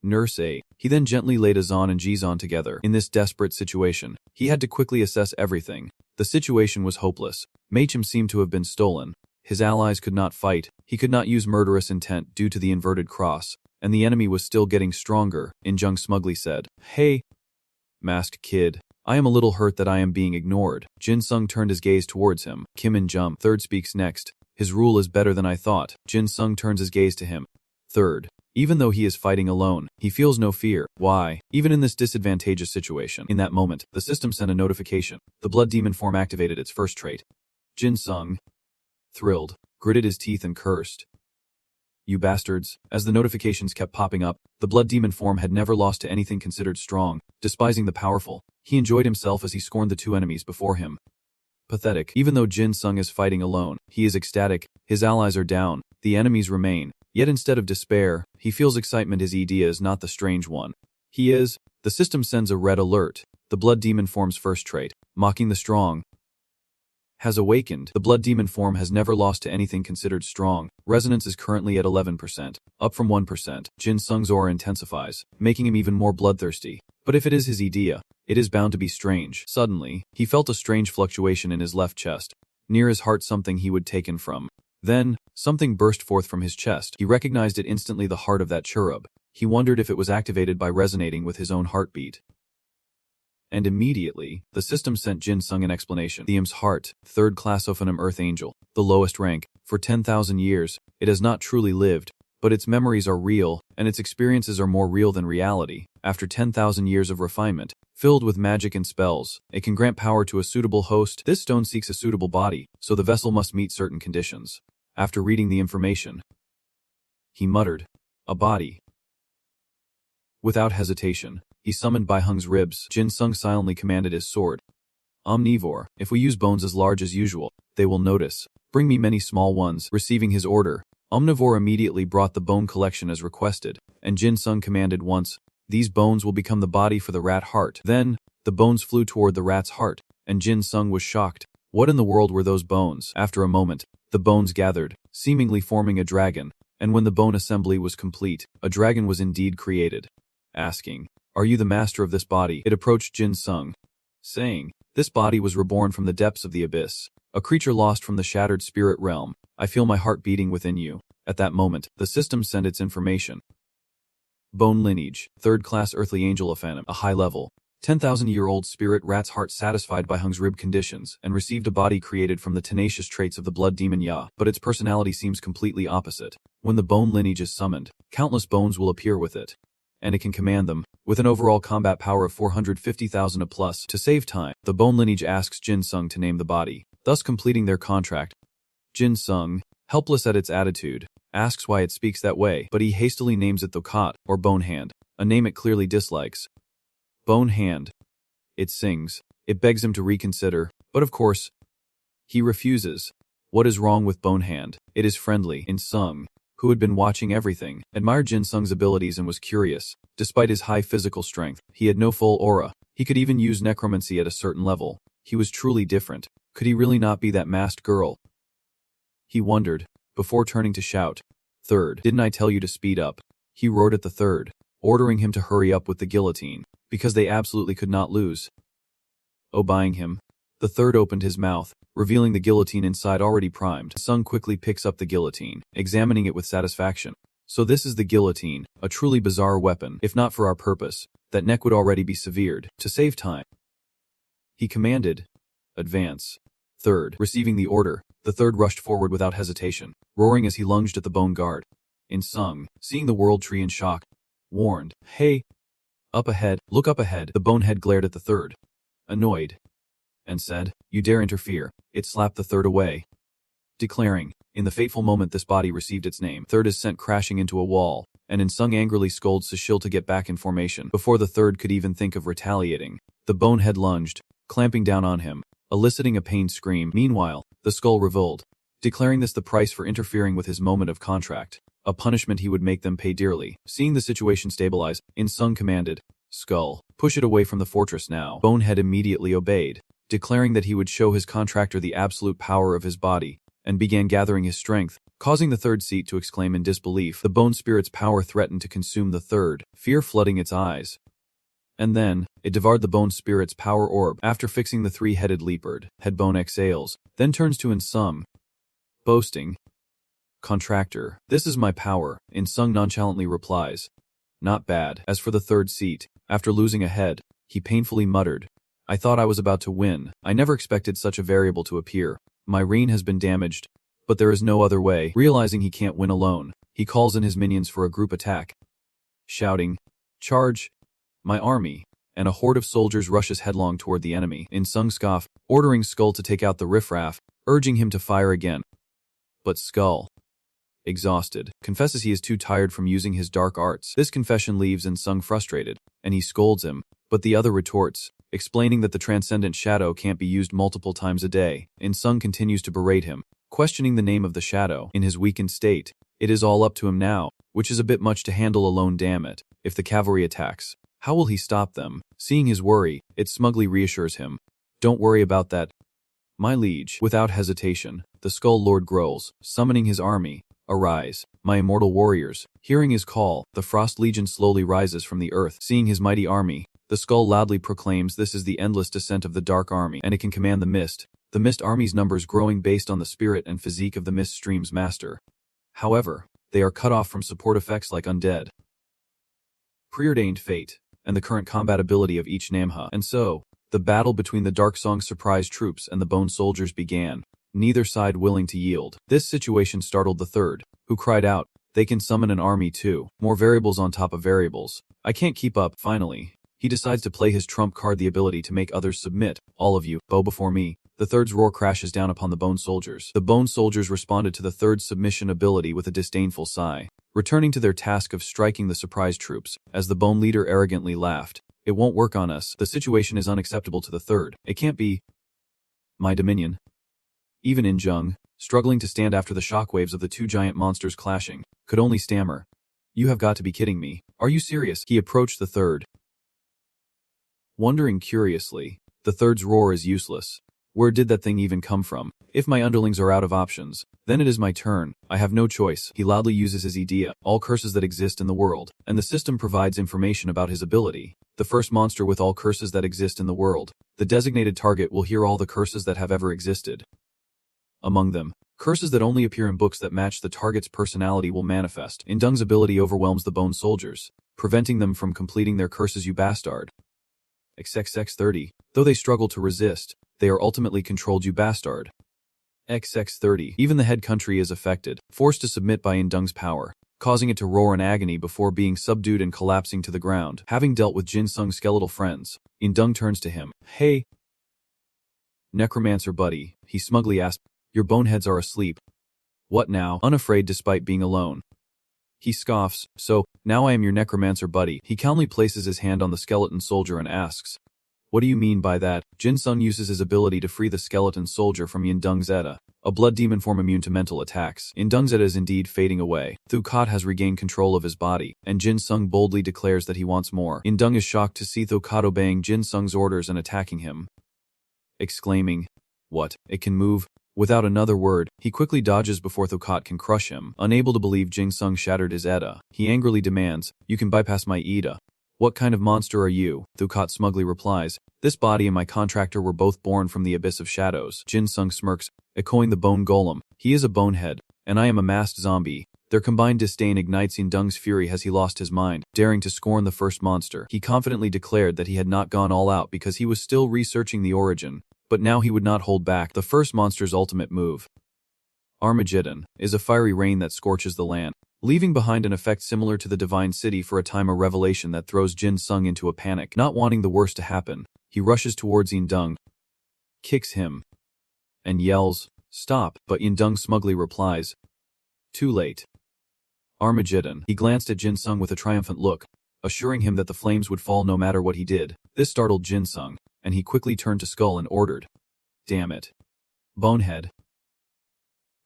Nurse A." He then gently laid Azan and Jizan together. In this desperate situation, he had to quickly assess everything. The situation was hopeless. Macham seemed to have been stolen. His allies could not fight. He could not use murderous intent due to the inverted cross, and the enemy was still getting stronger. In-jung smugly said, "Hey, masked kid, I am a little hurt that I am being ignored." Jin-sung turned his gaze towards him. Kim In-jung, third, speaks next. "His rule is better than I thought." Jin-sung turns his gaze to him. Third, even though he is fighting alone, he feels no fear. Why? Even in this disadvantageous situation. In that moment, the system sent a notification. The blood demon form activated its first trait. Jin-sung, thrilled, gritted his teeth and cursed, "You bastards." As the notifications kept popping up, the blood demon form had never lost to anything considered strong. Despising the powerful, he enjoyed himself as he scorned the two enemies before him. Pathetic. Even though Jin-sung is fighting alone, he is ecstatic. His allies are down, the enemies remain. Yet instead of despair, he feels excitement. His idea is not the strange one. The system sends a red alert. The blood demon form's first trait, mocking the strong, has awakened. The blood demon form has never lost to anything considered strong. Resonance is currently at 11%, up from 1%. Jin-sung's aura intensifies, making him even more bloodthirsty. But if it is his idea, it is bound to be strange. Suddenly, he felt a strange fluctuation in his left chest. Near his heart, something he would taken from. Then, something burst forth from his chest. He recognized it instantly, the heart of that cherub. He wondered if it was activated by resonating with his own heartbeat. And immediately, the system sent Jin Sung an explanation. Thiem's heart, 3rd class Ophanum Earth Angel, the lowest rank. For 10,000 years, it has not truly lived, but its memories are real, and its experiences are more real than reality. After 10,000 years of refinement, filled with magic and spells, it can grant power to a suitable host. This stone seeks a suitable body, so the vessel must meet certain conditions. After reading the information, he muttered, "A body." Without hesitation, he summoned Bai Hung's ribs. Jin Sung silently commanded his sword. "Omnivore, if we use bones as large as usual, they will notice. Bring me many small ones." Receiving his order, Omnivore immediately brought the bone collection as requested, and Jin Sung commanded once, "These bones will become the body for the rat heart." Then, the bones flew toward the rat's heart, and Jin Sung was shocked. What in the world were those bones? After a moment, the bones gathered, seemingly forming a dragon, and when the bone assembly was complete, a dragon was indeed created. Asking, "Are you the master of this body?" It approached Jin Sung, saying, "This body was reborn from the depths of the abyss, a creature lost from the shattered spirit realm. I feel my heart beating within you." At that moment, the system sent its information. Bone lineage, 3rd class earthly angel Ophanum, a high level, 10,000-year-old spirit rat's heart satisfied by Hung's rib conditions and received a body created from the tenacious traits of the blood demon Ya, but its personality seems completely opposite. When the bone lineage is summoned, countless bones will appear with it, and it can command them, with an overall combat power of 450,000 a plus. To save time, the bone lineage asks Jin Sung to name the body, thus completing their contract. Jin Sung, helpless at its attitude, asks why it speaks that way, but he hastily names it Thokat, or Bone Hand, a name it clearly dislikes. Bone Hand. It sings. It begs him to reconsider, but of course, he refuses. What is wrong with Bone Hand? It is friendly. In Sung, who had been watching everything, admired Jin Sung's abilities and was curious. Despite his high physical strength, he had no full aura. He could even use necromancy at a certain level. He was truly different. Could he really not be that masked girl? He wondered, before turning to shout, "Third, didn't I tell you to speed up?" He roared at the third, ordering him to hurry up with the guillotine, because they absolutely could not lose. Obeying him, the third opened his mouth, revealing the guillotine inside already primed. Sung quickly picks up the guillotine, examining it with satisfaction. So this is the guillotine, a truly bizarre weapon. If not for our purpose, that neck would already be severed. To save time, he commanded, "Advance." Third, receiving the order, the third rushed forward without hesitation, roaring as he lunged at the bone guard. In Sung, seeing the world tree in shock, warned, "Hey! Up ahead, look up ahead." The bonehead glared at the third, annoyed, and said, "You dare interfere." It slapped the third away, declaring, "In the fateful moment this body received its name." Third is sent crashing into a wall, and In Sung angrily scolds Sushil to get back in formation. Before the third could even think of retaliating, the bonehead lunged, clamping down on him, eliciting a pained scream. Meanwhile, the skull revolted, declaring this the price for interfering with his moment of contract, a punishment he would make them pay dearly. Seeing the situation stabilize, In Sung commanded, "Skull, push it away from the fortress now." Bonehead immediately obeyed, declaring that he would show his contractor the absolute power of his body, and began gathering his strength, causing the third seat to exclaim in disbelief. The bone spirit's power threatened to consume the third, fear flooding its eyes. And then, it devoured the bone spirit's power orb. After fixing the three-headed leopard, Headbone exhales, then turns to In Sung, boasting, "Contractor, this is my power." In Sung nonchalantly replies, "Not bad." As for the third seat, after losing a head, he painfully muttered, "I thought I was about to win. I never expected such a variable to appear. My reign has been damaged, but there is no other way." Realizing he can't win alone, he calls in his minions for a group attack, shouting, "Charge! My army!" And a horde of soldiers rushes headlong toward the enemy. In Sung scoff, ordering Skull to take out the riffraff, urging him to fire again. But Skull, exhausted, confesses he is too tired from using his dark arts. This confession leaves In Sung frustrated, and he scolds him, but the other retorts, explaining that the transcendent shadow can't be used multiple times a day. In Sung continues to berate him, questioning the name of the shadow. In his weakened state, it is all up to him now, which is a bit much to handle alone. Damn it, if the cavalry attacks, how will he stop them? Seeing his worry, it smugly reassures him, "Don't worry about that, my liege." Without hesitation, the Skull Lord growls, summoning his army, "Arise, my immortal warriors." Hearing his call, the Frost Legion slowly rises from the earth. Seeing his mighty army, the Skull loudly proclaims this is the endless descent of the Dark Army, and it can command the Mist. The Mist Army's numbers growing based on the spirit and physique of the Mist Stream's master. However, they are cut off from support effects like undead. Preordained fate. and the current compatibility of each Namha. And so, the battle between the Dark Song surprise troops and the Bone Soldiers began, neither side willing to yield. This situation startled the third, who cried out, "They can summon an army too. More variables on top of variables. I can't keep up." Finally, he decides to play his trump card, the ability to make others submit. "All of you, bow before me." The third's roar crashes down upon the Bone Soldiers. The Bone Soldiers responded to the third's submission ability with a disdainful sigh, returning to their task of striking the surprise troops, as the Bone leader arrogantly laughed. "It won't work on us. The situation is unacceptable to the third. It can't be my dominion." Even In Jung, struggling to stand after the shockwaves of the two giant monsters clashing, could only stammer, "You have got to be kidding me. Are you serious?" He approached the third, wondering curiously. The third's roar is useless. Where did that thing even come from? If my underlings are out of options, then it is my turn. I have no choice. He loudly uses his idea, all curses that exist in the world, and the system provides information about his ability. The first monster with all curses that exist in the world. The designated target will hear all the curses that have ever existed. Among them, curses that only appear in books that match the target's personality will manifest. In Dung's ability overwhelms the Bone Soldiers, preventing them from completing their curses. "You bastard." XXX30. Though they struggle to resist, they are ultimately controlled. "You bastard." XX30. Even the head country is affected, forced to submit by In Dung's power, causing it to roar in agony before being subdued and collapsing to the ground. Having dealt with Jin Sung's skeletal friends, In Dung turns to him. "Hey, necromancer buddy," he smugly asked, "your boneheads are asleep." "What now?" Unafraid despite being alone, he scoffs. "So, now I am your necromancer buddy." He calmly places his hand on the skeleton soldier and asks, "What do you mean by that?" Jin Sung uses his ability to free the skeleton soldier from Yin Dung's Zeta, a blood demon form immune to mental attacks. Yin Dung's Zeta is indeed fading away. Thu Kat has regained control of his body, and Jin Sung boldly declares that he wants more. Yin Dung is shocked to see Thu Kat obeying Jin Sung's orders and attacking him, exclaiming, "What? It can move?" Without another word, he quickly dodges before Thu Kat can crush him. Unable to believe Jin Sung shattered his Zeta, he angrily demands, "You can bypass my Ida. What kind of monster are you?" Thu Kat smugly replies, "This body and my contractor were both born from the abyss of shadows." Jin Sung smirks, echoing the bone golem. "He is a bonehead, and I am a masked zombie." Their combined disdain ignites In Dung's fury as he lost his mind, daring to scorn the first monster. He confidently declared that he had not gone all out because he was still researching the origin, but now he would not hold back. The first monster's ultimate move, Armageddon, is a fiery rain that scorches the land, leaving behind an effect similar to the Divine City. For a time, a revelation that throws Jin Sung into a panic. Not wanting the worst to happen, he rushes towards Yin Dung, kicks him, and yells, "Stop!" But Yin Dung smugly replies, "Too late." Armageddon. He glanced at Jin Sung with a triumphant look, assuring him that the flames would fall no matter what he did. This startled Jin Sung, and he quickly turned to Skull and ordered, "Damn it, Bonehead.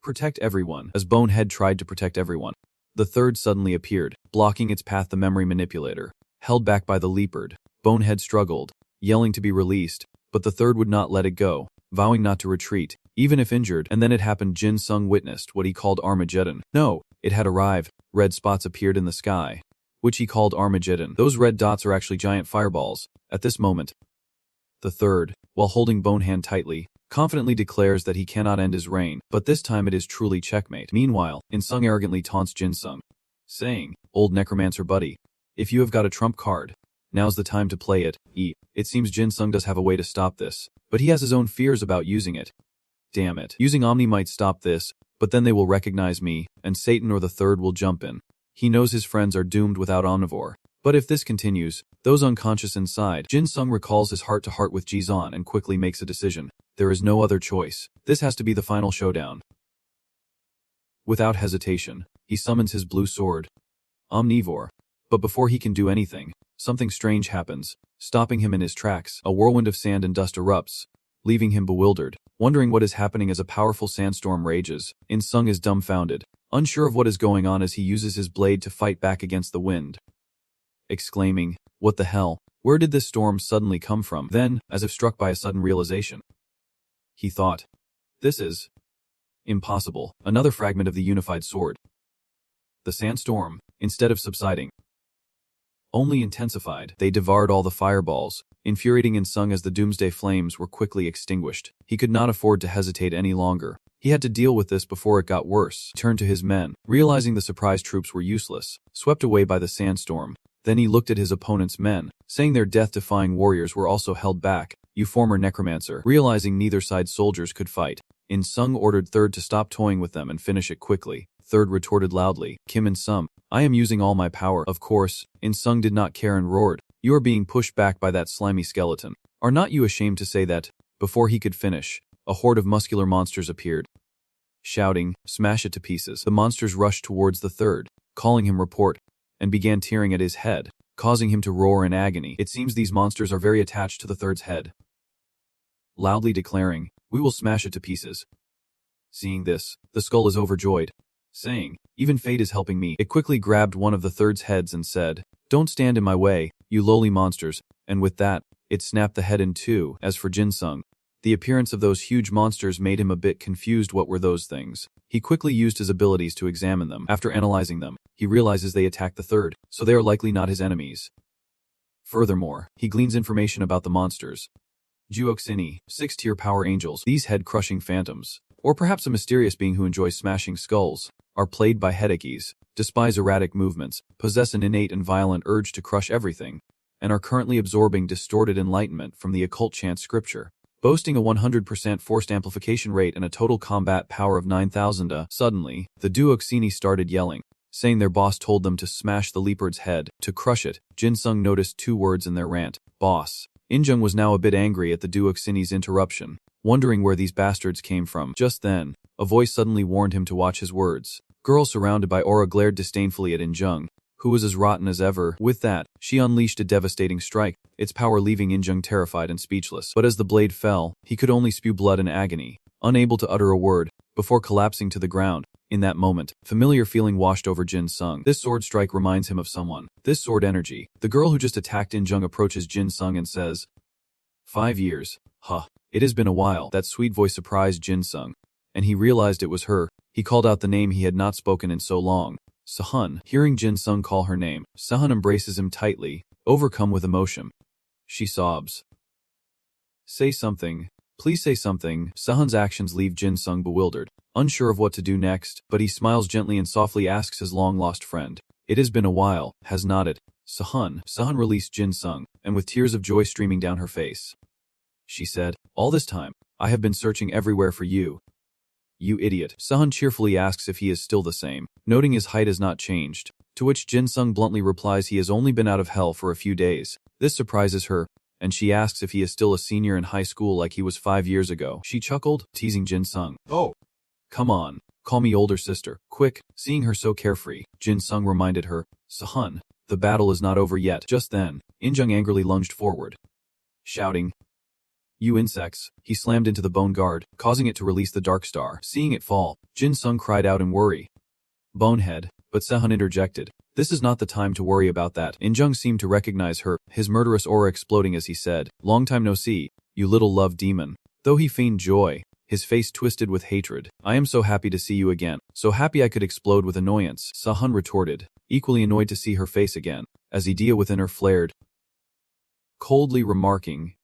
Protect everyone." As Bonehead tried to protect everyone, the third suddenly appeared, blocking its path. The memory manipulator, held back by the leopard, Bonehead struggled, yelling to be released, but the third would not let it go, vowing not to retreat, even if injured. And then it happened. Jin Sung witnessed what he called Armageddon. No, it had arrived. Red spots appeared in the sky, which he called Armageddon. Those red dots are actually giant fireballs. At this moment, the third, while holding Bonehand tightly, confidently declares that he cannot end his reign, but this time it is truly checkmate. Meanwhile, In Sung arrogantly taunts Jin Sung, saying, "Old necromancer buddy, if you have got a trump card, now's the time to play it." It seems Jin Sung does have a way to stop this, but he has his own fears about using it. Damn it. Using Omni might stop this, but then they will recognize me, and Satan or the third will jump in. He knows his friends are doomed without Omnivore. But if this continues, those unconscious inside, Jin Sung recalls his heart-to-heart with Jizan and quickly makes a decision. There is no other choice. This has to be the final showdown. Without hesitation, he summons his blue sword, Omnivore. But before he can do anything, something strange happens, stopping him in his tracks. A whirlwind of sand and dust erupts, leaving him bewildered, wondering what is happening as a powerful sandstorm rages. In Sung is dumbfounded, unsure of what is going on as he uses his blade to fight back against the wind, exclaiming, "What the hell? Where did this storm suddenly come from?" Then, as if struck by a sudden realization, he thought, "This is impossible." Another fragment of the unified sword. The sandstorm, instead of subsiding, only intensified. They devoured all the fireballs, infuriating In Sung as the doomsday flames were quickly extinguished. He could not afford to hesitate any longer. He had to deal with this before it got worse. He turned to his men, realizing the surprise troops were useless, swept away by the sandstorm. Then he looked at his opponent's men, saying their death-defying warriors were also held back. You former necromancer. Realizing neither side's soldiers could fight, In Sung ordered Third to stop toying with them and finish it quickly. Third retorted loudly, Kim and Sum, I am using all my power. Of course, In Sung did not care and roared, you are being pushed back by that slimy skeleton. Are not you ashamed to say that? Before he could finish, a horde of muscular monsters appeared. Shouting, smash it to pieces. The monsters rushed towards the Third, calling him report, and began tearing at his head, causing him to roar in agony. It seems these monsters are very attached to the Third's head. Loudly declaring, we will smash it to pieces. Seeing this, the skull is overjoyed, saying, even fate is helping me. It quickly grabbed one of the Third's heads and said, don't stand in my way, you lowly monsters, and with that, it snapped the head in two. As for Jin Sung, the appearance of those huge monsters made him a bit confused. What were those things? He quickly used his abilities to examine them. After analyzing them, he realizes they attacked the Third, so they are likely not his enemies. Furthermore, he gleans information about the monsters. Juoxini, 6-tier power angels, these head-crushing phantoms, or perhaps a mysterious being who enjoys smashing skulls, are plagued by headaches, despise erratic movements, possess an innate and violent urge to crush everything, and are currently absorbing distorted enlightenment from the occult chant scripture, boasting a 100% forced amplification rate and a total combat power of 9,000. Suddenly, the Duoxini started yelling, saying their boss told them to smash the leopard's head. To crush it, Jin Sung noticed 2 words in their rant, boss. Injung was now a bit angry at the Duoxini's interruption, wondering where these bastards came from. Just then, a voice suddenly warned him to watch his words. Girl surrounded by aura glared disdainfully at Injung, who was as rotten as ever. With that, she unleashed a devastating strike, its power leaving Injung terrified and speechless. But as the blade fell, he could only spew blood and agony, unable to utter a word, before collapsing to the ground. In that moment, familiar feeling washed over Jin Sung. This sword strike reminds him of someone. This sword energy. The girl who just attacked Injung approaches Jin Sung and says, 5 years. Huh. It has been a while. That sweet voice surprised Jin Sung, and he realized it was her. He called out the name he had not spoken in so long. Sahun. Hearing Jin Sung call her name, Sahun embraces him tightly, overcome with emotion. She sobs. Say something. Please say something. Sahun's actions leave Jin Sung bewildered, unsure of what to do next, but he smiles gently and softly asks his long-lost friend. It has been a while, has not it? Sahun. Sahun released Jin Sung, and with tears of joy streaming down her face, she said, all this time, I have been searching everywhere for you. You idiot. Sahun cheerfully asks if he is still the same, noting his height has not changed, to which Jin Sung bluntly replies he has only been out of hell for a few days. This surprises her, and she asks if he is still a senior in high school like he was 5 years ago. She chuckled, teasing Jin Sung. Oh, come on, call me older sister, quick. Seeing her so carefree, Jin Sung reminded her, Sahun, the battle is not over yet. Just then, Injung angrily lunged forward, shouting, you insects. He slammed into the bone guard, causing it to release the dark star. Seeing it fall, Jin Sung cried out in worry. Bonehead, but Sahun interjected. This is not the time to worry about that. Injung seemed to recognize her, his murderous aura exploding as he said, long time no see, you little love demon. Though he feigned joy, his face twisted with hatred. I am so happy to see you again. So happy I could explode with annoyance. Sahun retorted, equally annoyed to see her face again, as idea within her flared, coldly remarking,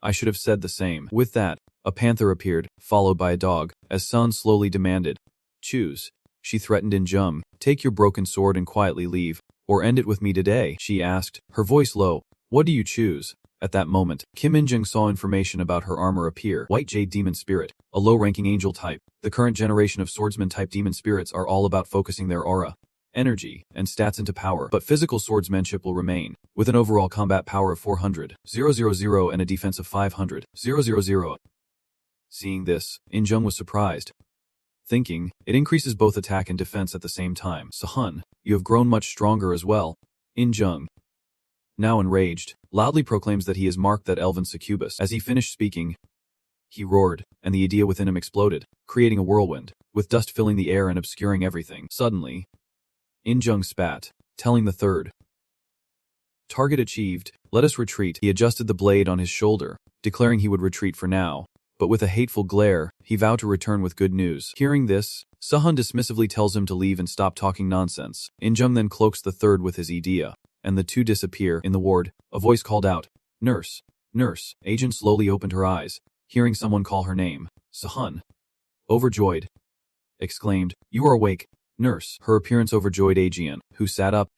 I should have said the same. With that, a panther appeared, followed by a dog, as Sun slowly demanded. Choose. She threatened Injung, take your broken sword and quietly leave, or end it with me today. She asked, her voice low, what do you choose? At that moment, Kim Injung saw information about her armor appear. White Jade Demon Spirit, a low-ranking angel type. The current generation of swordsman-type demon spirits are all about focusing their aura, energy, and stats into power, but physical swordsmanship will remain, with an overall combat power of 400,000 and a defense of 500,000. Seeing this, Injung was surprised, thinking, it increases both attack and defense at the same time. Sahun, you have grown much stronger as well. Injung, now enraged, loudly proclaims that he has marked that elven succubus. As he finished speaking, he roared, and the idea within him exploded, creating a whirlwind, with dust filling the air and obscuring everything. Suddenly, Injung spat, telling the Third, target achieved, let us retreat. He adjusted the blade on his shoulder, declaring he would retreat for now, but with a hateful glare, he vowed to return with good news. Hearing this, Sahun dismissively tells him to leave and stop talking nonsense. Injung then cloaks the Third with his idea, and the two disappear. In the ward, a voice called out, Nurse, nurse. Agent slowly opened her eyes, hearing someone call her name. Sahun, overjoyed, exclaimed, you are awake. Nurse. Her appearance overjoyed Aegean, who sat up,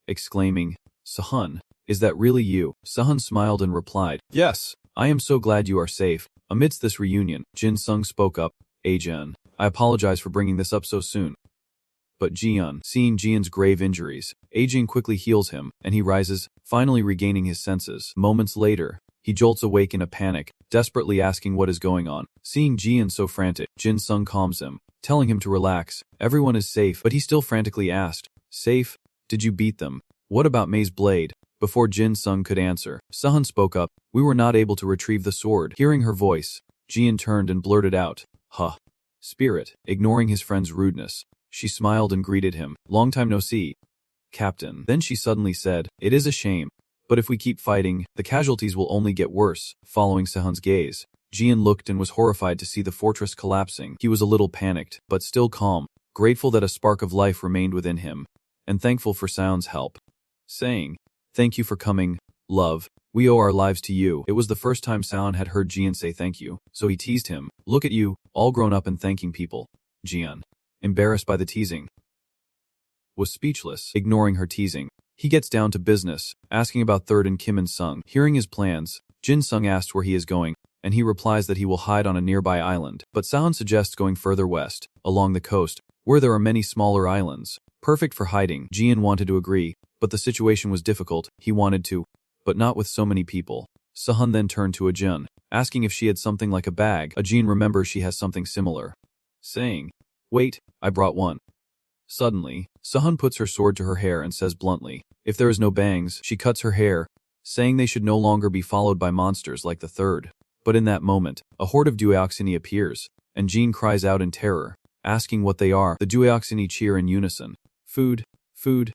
exclaiming, Sahan, is that really you? Sahan smiled and replied, yes, I am so glad you are safe. Amidst this reunion, Jin Sung spoke up, Jin, I apologize for bringing this up so soon. But Jian, seeing Jian's grave injuries, Jin quickly heals him, and he rises, finally regaining his senses. Moments later, he jolts awake in a panic, desperately asking what is going on. Seeing Jian so frantic, Jin Sung calms him, telling him to relax. Everyone is safe, but he still frantically asked, safe? Did you beat them? What about Mei's blade? Before Jin Sung could answer, Sahan spoke up, we were not able to retrieve the sword. Hearing her voice, Jian turned and blurted out, huh. Spirit, ignoring his friend's rudeness. She smiled and greeted him, long time no see, Captain. Then she suddenly said, it is a shame, but if we keep fighting, the casualties will only get worse. Following Sahan's gaze, Jian looked and was horrified to see the fortress collapsing. He was a little panicked, but still calm, grateful that a spark of life remained within him, and thankful for Sahan's help, saying, thank you for coming, love. We owe our lives to you. It was the first time Sahan had heard Jian say thank you, so he teased him, look at you, all grown up and thanking people. Jian, embarrassed by the teasing, was speechless, ignoring her teasing. He gets down to business, asking about Third and Kim and Sung. Hearing his plans, Jin Sung asks where he is going, and he replies that he will hide on a nearby island. But Sahan suggests going further west, along the coast, where there are many smaller islands, perfect for hiding. Jian wanted to agree, but the situation was difficult. He wanted to, but not with so many people. Sahan then turned to Ajin, asking if she had something like a bag. Ajin remembers she has something similar, saying, wait, I brought one. Suddenly, Sahan puts her sword to her hair and says bluntly, if there is no bangs, she cuts her hair, saying they should no longer be followed by monsters like the third. But in that moment, a horde of Dueoxini appears, and Jean cries out in terror, asking what they are. The Dueoxini cheer in unison, food, food,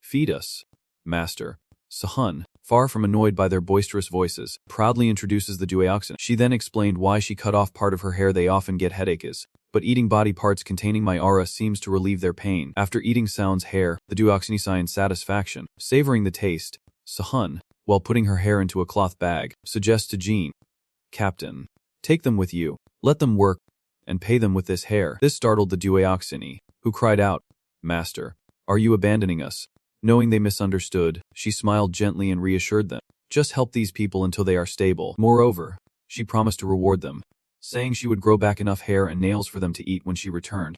feed us, master. Sahan, far from annoyed by their boisterous voices, proudly introduces the Dueoxini. She then explained why she cut off part of her hair. They often get headaches, but eating body parts containing my aura seems to relieve their pain. After eating Sound's hair, the Dueoxini sigh in satisfaction, savoring the taste. Sahan, while putting her hair into a cloth bag, suggests to Jean, Captain, take them with you, let them work, and pay them with this hair. This startled the Dueoxini, who cried out, Master, are you abandoning us? Knowing they misunderstood, she smiled gently and reassured them, just help these people until they are stable. Moreover, she promised to reward them, saying she would grow back enough hair and nails for them to eat when she returned.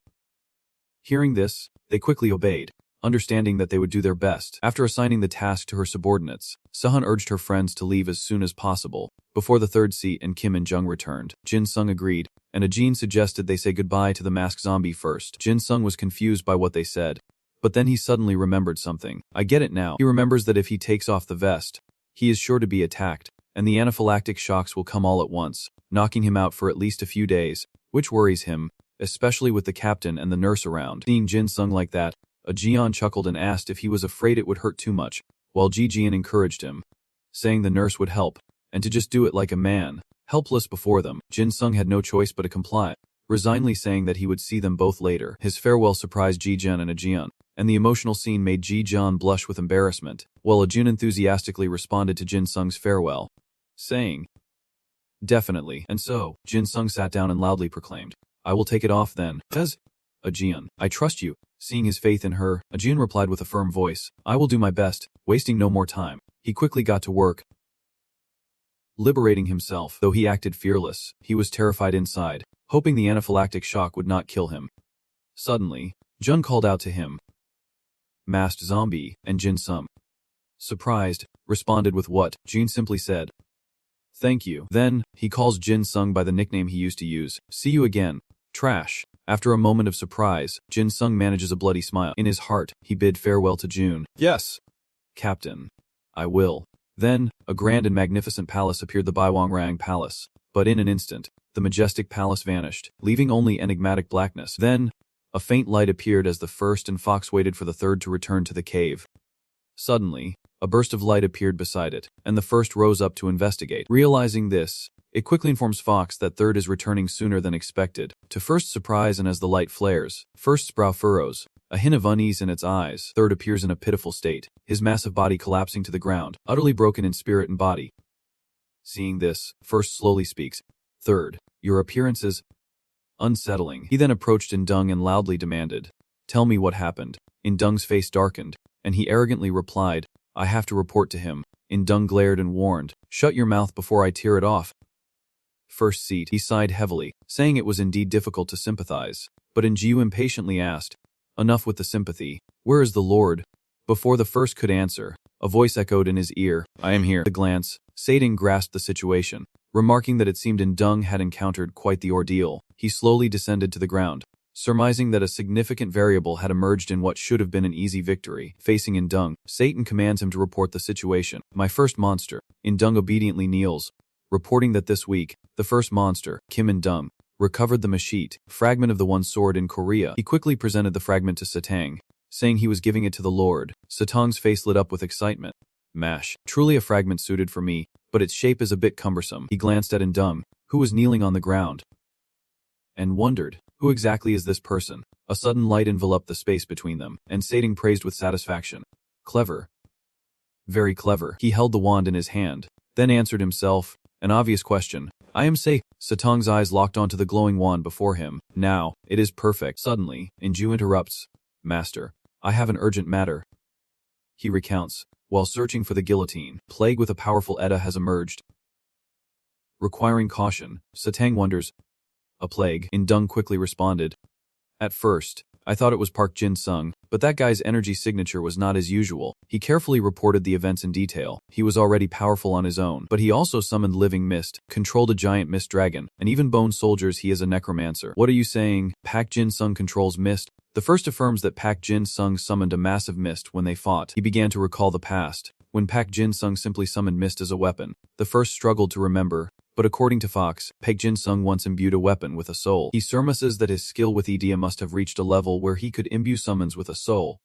Hearing this, they quickly obeyed, understanding that they would do their best. After assigning the task to her subordinates, Sahan urged her friends to leave as soon as possible, before the third seat and Kim and Jung returned. Jin Sung agreed, and Ajin suggested they say goodbye to the masked zombie first. Jin Sung was confused by what they said, but then he suddenly remembered something. I get it now. He remembers that if he takes off the vest, he is sure to be attacked, and the anaphylactic shocks will come all at once, knocking him out for at least a few days, which worries him, especially with the captain and the nurse around. Seeing Jin Sung like that, Jian chuckled and asked if he was afraid it would hurt too much, while Jian encouraged him, saying the nurse would help, and to just do it like a man, helpless before them. Jin Sung had no choice but to comply, resignedly saying that he would see them both later. His farewell surprised Jian and Jian, and the emotional scene made Jian blush with embarrassment, while Ajin enthusiastically responded to Jin Sung's farewell, saying, definitely. And so, Jin Sung sat down and loudly proclaimed, I will take it off then. Does Ajin, I trust you. Seeing his faith in her, Ajin replied with a firm voice, I will do my best, wasting no more time. He quickly got to work, liberating himself. Though he acted fearless, he was terrified inside, hoping the anaphylactic shock would not kill him. Suddenly, Jun called out to him, masked zombie, and Jin Sung, surprised, responded with what? Jin simply said, thank you. Then, he calls Jin Sung by the nickname he used to use, see you again, trash. After a moment of surprise, Jin Sung manages a bloody smile. In his heart, he bid farewell to June. Yes, Captain. I will. Then, a grand and magnificent palace appeared, the Baiwangrang Palace. But in an instant, the majestic palace vanished, leaving only enigmatic blackness. Then, a faint light appeared as the first and Fox waited for the third to return to the cave. Suddenly, a burst of light appeared beside it, and the first rose up to investigate. Realizing this, it quickly informs Fox that third is returning sooner than expected. To first surprise, and as the light flares, first's brow furrows, a hint of unease in its eyes. Third appears in a pitiful state, his massive body collapsing to the ground, utterly broken in spirit and body. Seeing this, first slowly speaks, Third, your appearance is unsettling. He then approached Indung and loudly demanded, tell me what happened. Indung's face darkened, and he arrogantly replied, I have to report to him. Indung glared and warned, "Shut your mouth before I tear it off." First seat, he sighed heavily, saying it was indeed difficult to sympathize. But Inju impatiently asked, "Enough with the sympathy. Where is the Lord?" Before the first could answer, a voice echoed in his ear, "I am here." At a glance, Sading grasped the situation. Remarking that it seemed Indung had encountered quite the ordeal, he slowly descended to the ground, surmising that a significant variable had emerged in what should have been an easy victory. Facing Indung, Satan commands him to report the situation. "My first monster." Indung obediently kneels, reporting that this week, the first monster, Kim Indung, recovered the machete, fragment of the one sword in Korea. He quickly presented the fragment to Satang, saying he was giving it to the Lord. Satang's face lit up with excitement. "Mash, truly a fragment suited for me, but its shape is a bit cumbersome." He glanced at Indung, who was kneeling on the ground, and wondered, who exactly is this person? A sudden light enveloped the space between them, and Sading praised with satisfaction. "Clever. Very clever." He held the wand in his hand, then answered himself, an obvious question. "I am safe." Satang's eyes locked onto the glowing wand before him. "Now, it is perfect." Suddenly, Inju interrupts. "Master, I have an urgent matter." He recounts, while searching for the guillotine, plagued with a powerful Edda has emerged. Requiring caution, Satang wonders, "A plague?" Indung quickly responded. "At first, I thought it was Park Jin-sung, but that guy's energy signature was not as usual." He carefully reported the events in detail. He was already powerful on his own, but he also summoned living mist, controlled a giant mist dragon, and even bone soldiers. He is a necromancer. "What are you saying? Park Jin-sung controls mist?" The first affirms that Park Jin-sung summoned a massive mist when they fought. He began to recall the past, when Park Jin-sung simply summoned mist as a weapon. The first struggled to remember, but according to Fox, Park Jin-sung once imbued a weapon with a soul. He surmises that his skill with idea must have reached a level where he could imbue summons with a soul.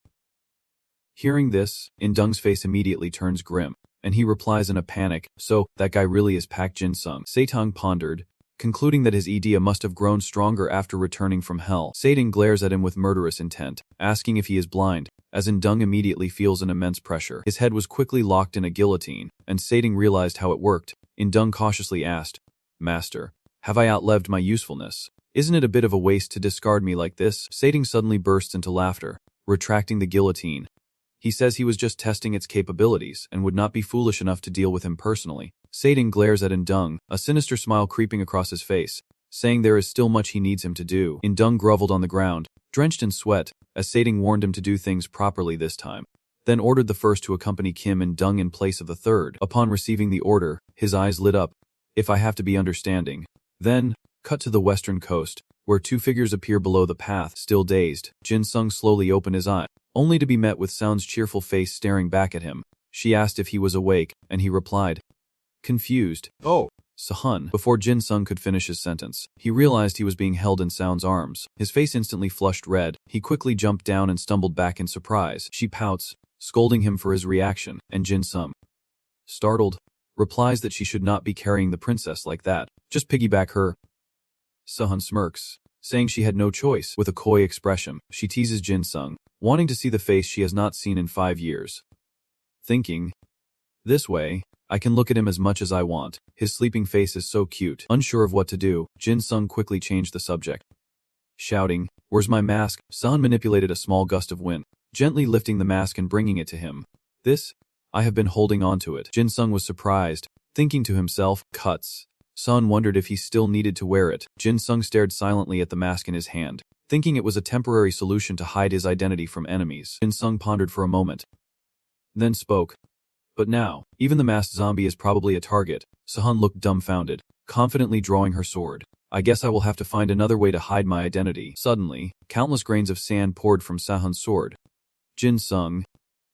Hearing this, Indung's face immediately turns grim, and he replies in a panic, "So, that guy really is Park Jin-sung." Satang pondered, concluding that his idea must have grown stronger after returning from hell. Sading glares at him with murderous intent, asking if he is blind, as Indung immediately feels an immense pressure. His head was quickly locked in a guillotine, and Sading realized how it worked. Indung cautiously asked, "Master, have I outlived my usefulness? Isn't it a bit of a waste to discard me like this?" Sading suddenly bursts into laughter, retracting the guillotine. He says he was just testing its capabilities and would not be foolish enough to deal with him personally. Sading glares at Indung, a sinister smile creeping across his face, saying there is still much he needs him to do. Indung groveled on the ground, drenched in sweat, as Sading warned him to do things properly this time, then ordered the first to accompany Kim Indung in place of the third. Upon receiving the order, his eyes lit up. "If I have to be understanding." Then, cut to the western coast, where two figures appear below the path. Still dazed, Jin-sung slowly opened his eye, only to be met with Sound's cheerful face staring back at him. She asked if he was awake, and he replied, confused, "Oh, Sahan." Before Jin-sung could finish his sentence, he realized he was being held in Sound's arms. His face instantly flushed red. He quickly jumped down and stumbled back in surprise. She pouts, scolding him for his reaction, and Jin-sung, startled, replies that she should not be carrying the princess like that. Just piggyback her. Sahan smirks, saying she had no choice. With a coy expression, she teases Jin-sung, wanting to see the face she has not seen in 5 years. Thinking, this way, I can look at him as much as I want. His sleeping face is so cute. Unsure of what to do, Jin-sung quickly changed the subject. Shouting, "Where's my mask?" Sahan manipulated a small gust of wind, gently lifting the mask and bringing it to him. "This? I have been holding on to it." Jin-sung was surprised, thinking to himself, cuts. Sahan wondered if he still needed to wear it. Jin-sung stared silently at the mask in his hand, thinking it was a temporary solution to hide his identity from enemies. Jin-sung pondered for a moment, then spoke. "But now, even the masked zombie is probably a target." Sahan looked dumbfounded, confidently drawing her sword. "I guess I will have to find another way to hide my identity." Suddenly, countless grains of sand poured from Sahan's sword. Jin-sung,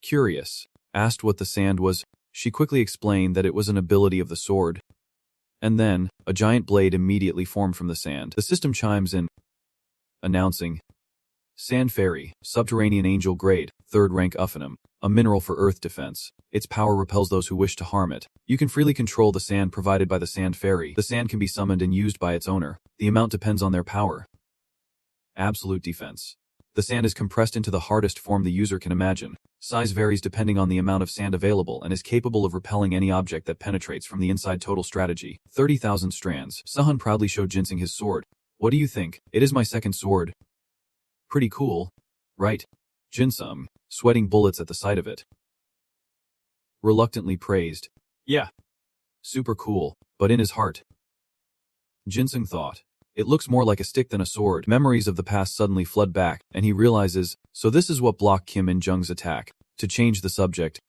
curious, asked what the sand was. She quickly explained that it was an ability of the sword. And then, a giant blade immediately formed from the sand. The system chimes in, announcing, Sand Fairy, Subterranean Angel Grade, 3rd rank Uffinum, a mineral for earth defense. Its power repels those who wish to harm it. You can freely control the sand provided by the Sand Fairy. The sand can be summoned and used by its owner. The amount depends on their power. Absolute defense. The sand is compressed into the hardest form the user can imagine. Size varies depending on the amount of sand available and is capable of repelling any object that penetrates from the inside. Total strategy, 30,000 strands. Sahan proudly showed Jinsing his sword. "What do you think? It is my second sword." "Pretty cool, right?" Jinsung, sweating bullets at the sight of it. reluctantly praised. Yeah. Super cool, but in his heart. Jinsung thought. It looks more like a stick than a sword. Memories of the past suddenly flood back, and he realizes, so this is what blocked Kim and Jung's attack. To change the subject,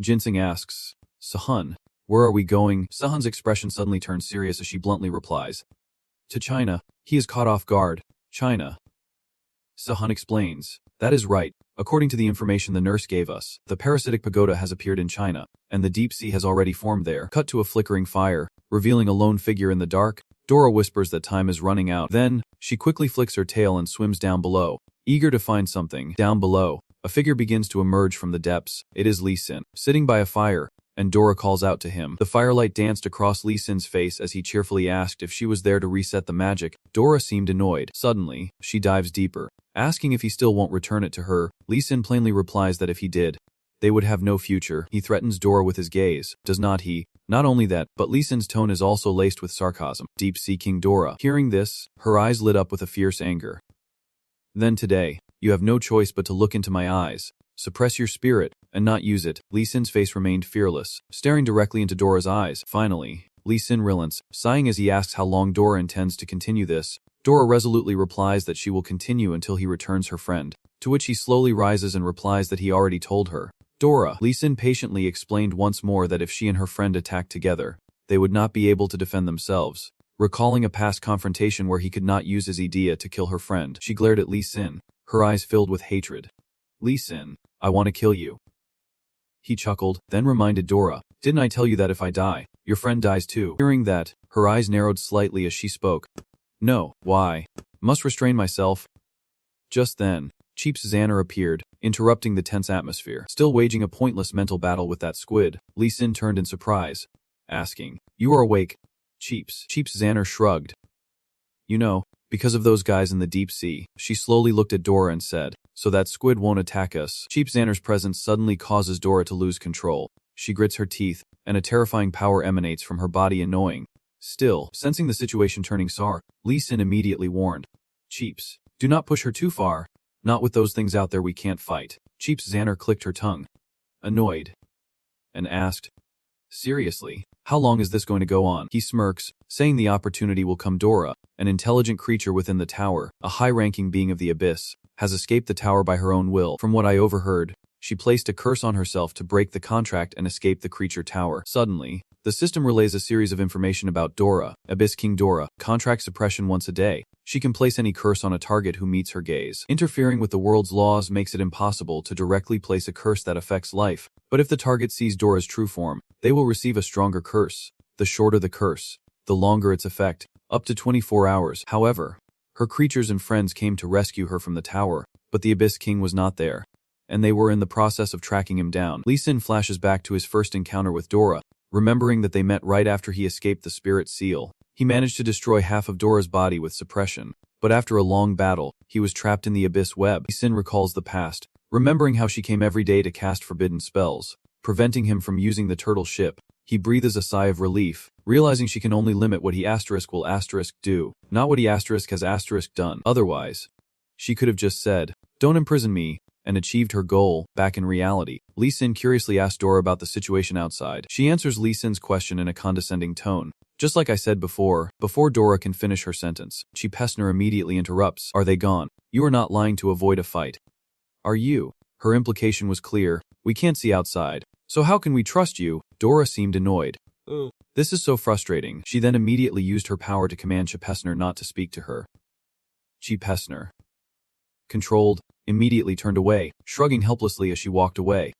Jinsung asks, Sahan, where are we going? Sahan's expression suddenly turns serious as she bluntly replies. To China. He is caught off guard. China. Sahan explains. That is right. According to the information the nurse gave us, the parasitic pagoda has appeared in China, and the deep sea has already formed there. Cut to a flickering fire, revealing a lone figure in the dark. Dora whispers that time is running out. Then, she quickly flicks her tail and swims down below. Eager to find something, down below, a figure begins to emerge from the depths. It is Lee Sin, sitting by a fire, and Dora calls out to him. The firelight danced across Lee Sin's face as he cheerfully asked if she was there to reset the magic. Dora seemed annoyed. Suddenly, she dives deeper, asking if he still won't return it to her. Lee Sin plainly replies that if he did, they would have no future. He threatens Dora with his gaze, does not he? Not only that, but Lee Sin's tone is also laced with sarcasm. Deep-sea King Dora. Hearing this, her eyes lit up with a fierce anger. Then today, you have no choice but to look into my eyes, suppress your spirit, and not use it. Lee Sin's face remained fearless, staring directly into Dora's eyes. Finally, Lee Sin relents, sighing as he asks how long Dora intends to continue this. Dora resolutely replies that she will continue until he returns her friend, to which he slowly rises and replies that he already told her. Dora. Lee Sin patiently explained once more that if she and her friend attacked together, they would not be able to defend themselves. Recalling a past confrontation where he could not use his idea to kill her friend, she glared at Lee Sin, her eyes filled with hatred. Lee Sin, I want to kill you. He chuckled, then reminded Dora, didn't I tell you that if I die, your friend dies too? Hearing that, her eyes narrowed slightly as she spoke. No, why? Must restrain myself. Just then, Cheap's Xander appeared, interrupting the tense atmosphere. Still waging a pointless mental battle with that squid, Lee Sin turned in surprise, asking, you are awake? Cheap's Xander shrugged. You know, because of those guys in the deep sea. She slowly looked at Dora and said, so that squid won't attack us. Cheap's Xander's presence suddenly causes Dora to lose control. She grits her teeth, and a terrifying power emanates from her body annoying. Still, sensing the situation turning sour, Lee Sin immediately warned. Cheap's, do not push her too far. Not with those things out there we can't fight. Cheap's Xander clicked her tongue, annoyed, and asked, seriously, how long is this going to go on? He smirks, saying the opportunity will come. Dora, an intelligent creature within the tower, a high-ranking being of the abyss, has escaped the tower by her own will. From what I overheard, she placed a curse on herself to break the contract and escape the creature tower. Suddenly, the system relays a series of information about Dora, Abyss King Dora, contract suppression once a day. She can place any curse on a target who meets her gaze. Interfering with the world's laws makes it impossible to directly place a curse that affects life, but if the target sees Dora's true form, they will receive a stronger curse. The shorter the curse, the longer its effect, up to 24 hours. However, her creatures and friends came to rescue her from the tower, but the Abyss King was not there, and they were in the process of tracking him down. Lee Sin flashes back to his first encounter with Dora, remembering that they met right after he escaped the spirit seal. He managed to destroy half of Dora's body with suppression, but after a long battle, he was trapped in the abyss web. Lee Sin recalls the past, remembering how she came every day to cast forbidden spells, preventing him from using the turtle ship. He breathes a sigh of relief, realizing she can only limit what he will do, not what he has done. Otherwise, she could have just said, don't imprison me, and achieved her goal. Back in reality, Lee Sin curiously asks Dora about the situation outside. She answers Lee Sin's question in a condescending tone. Just like I said before Dora can finish her sentence, Chi Pesner immediately interrupts. Are they gone? You are not lying to avoid a fight. Are you? Her implication was clear. We can't see outside. So how can we trust you? Dora seemed annoyed. This is so frustrating. She then immediately used her power to command Chi Pesner not to speak to her. Chi Pesner, controlled, immediately turned away, shrugging helplessly as she walked away.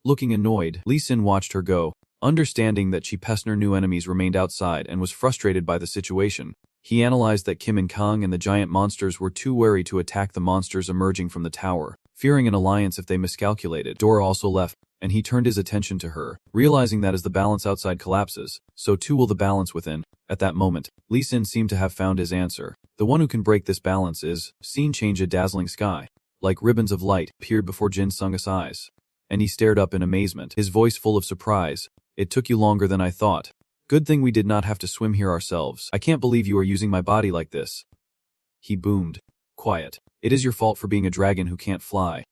Looking annoyed, Lee Sin watched her go, understanding that Chi Pesner knew enemies remained outside and was frustrated by the situation. He analyzed that Kim and Kang and the giant monsters were too wary to attack the monsters emerging from the tower, fearing an alliance if they miscalculated. Dora also left, and he turned his attention to her, realizing that as the balance outside collapses, so too will the balance within. At that moment, Lee Sin seemed to have found his answer. The one who can break this balance is, scene change. A dazzling sky, like ribbons of light, appeared before Jin Sung's eyes, and he stared up in amazement, his voice full of surprise. It took you longer than I thought. Good thing we did not have to swim here ourselves. I can't believe you are using my body like this. He boomed. Quiet. It is your fault for being a dragon who can't fly.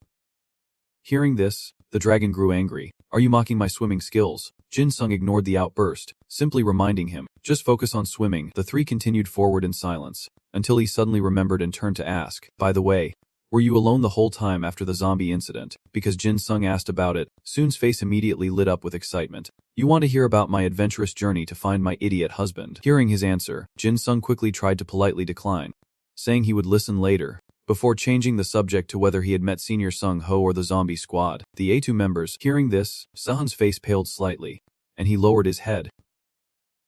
Hearing this, The dragon grew angry. Are you mocking my swimming skills? Jin Sung ignored the outburst, simply reminding him, just focus on swimming. The three continued forward in silence, until he suddenly remembered and turned to ask, by the way, were you alone the whole time after the zombie incident? Because Jin Sung asked about it, Soon's face immediately lit up with excitement. You want to hear about my adventurous journey to find my idiot husband? Hearing his answer, Jin Sung quickly tried to politely decline, saying he would listen later, before changing the subject to whether he had met Senior Sung Ho or the zombie squad. The A2 members, hearing this, Sahun's face paled slightly, and he lowered his head,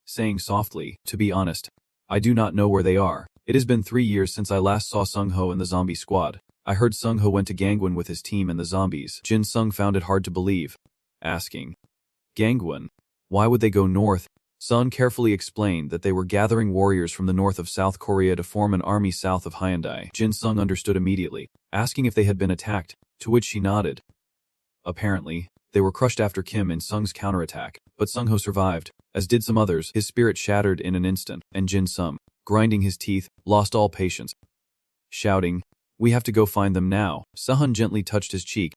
saying softly, to be honest, I do not know where they are. It has been 3 years since I last saw Sung Ho and the zombie squad. I heard Sung Ho went to Gangwon with his team and the zombies. Jin Sung found it hard to believe, asking, Gangwon? Why would they go north? Sun carefully explained that they were gathering warriors from the north of South Korea to form an army south of Hyundai. Jin Sung understood immediately, asking if they had been attacked, to which she nodded. Apparently, they were crushed after Kim and Sung's counterattack, but Sung Ho survived, as did some others. His spirit shattered in an instant, and Jin Sung, grinding his teeth, lost all patience, shouting, We have to go find them now. Sahun gently touched his cheek.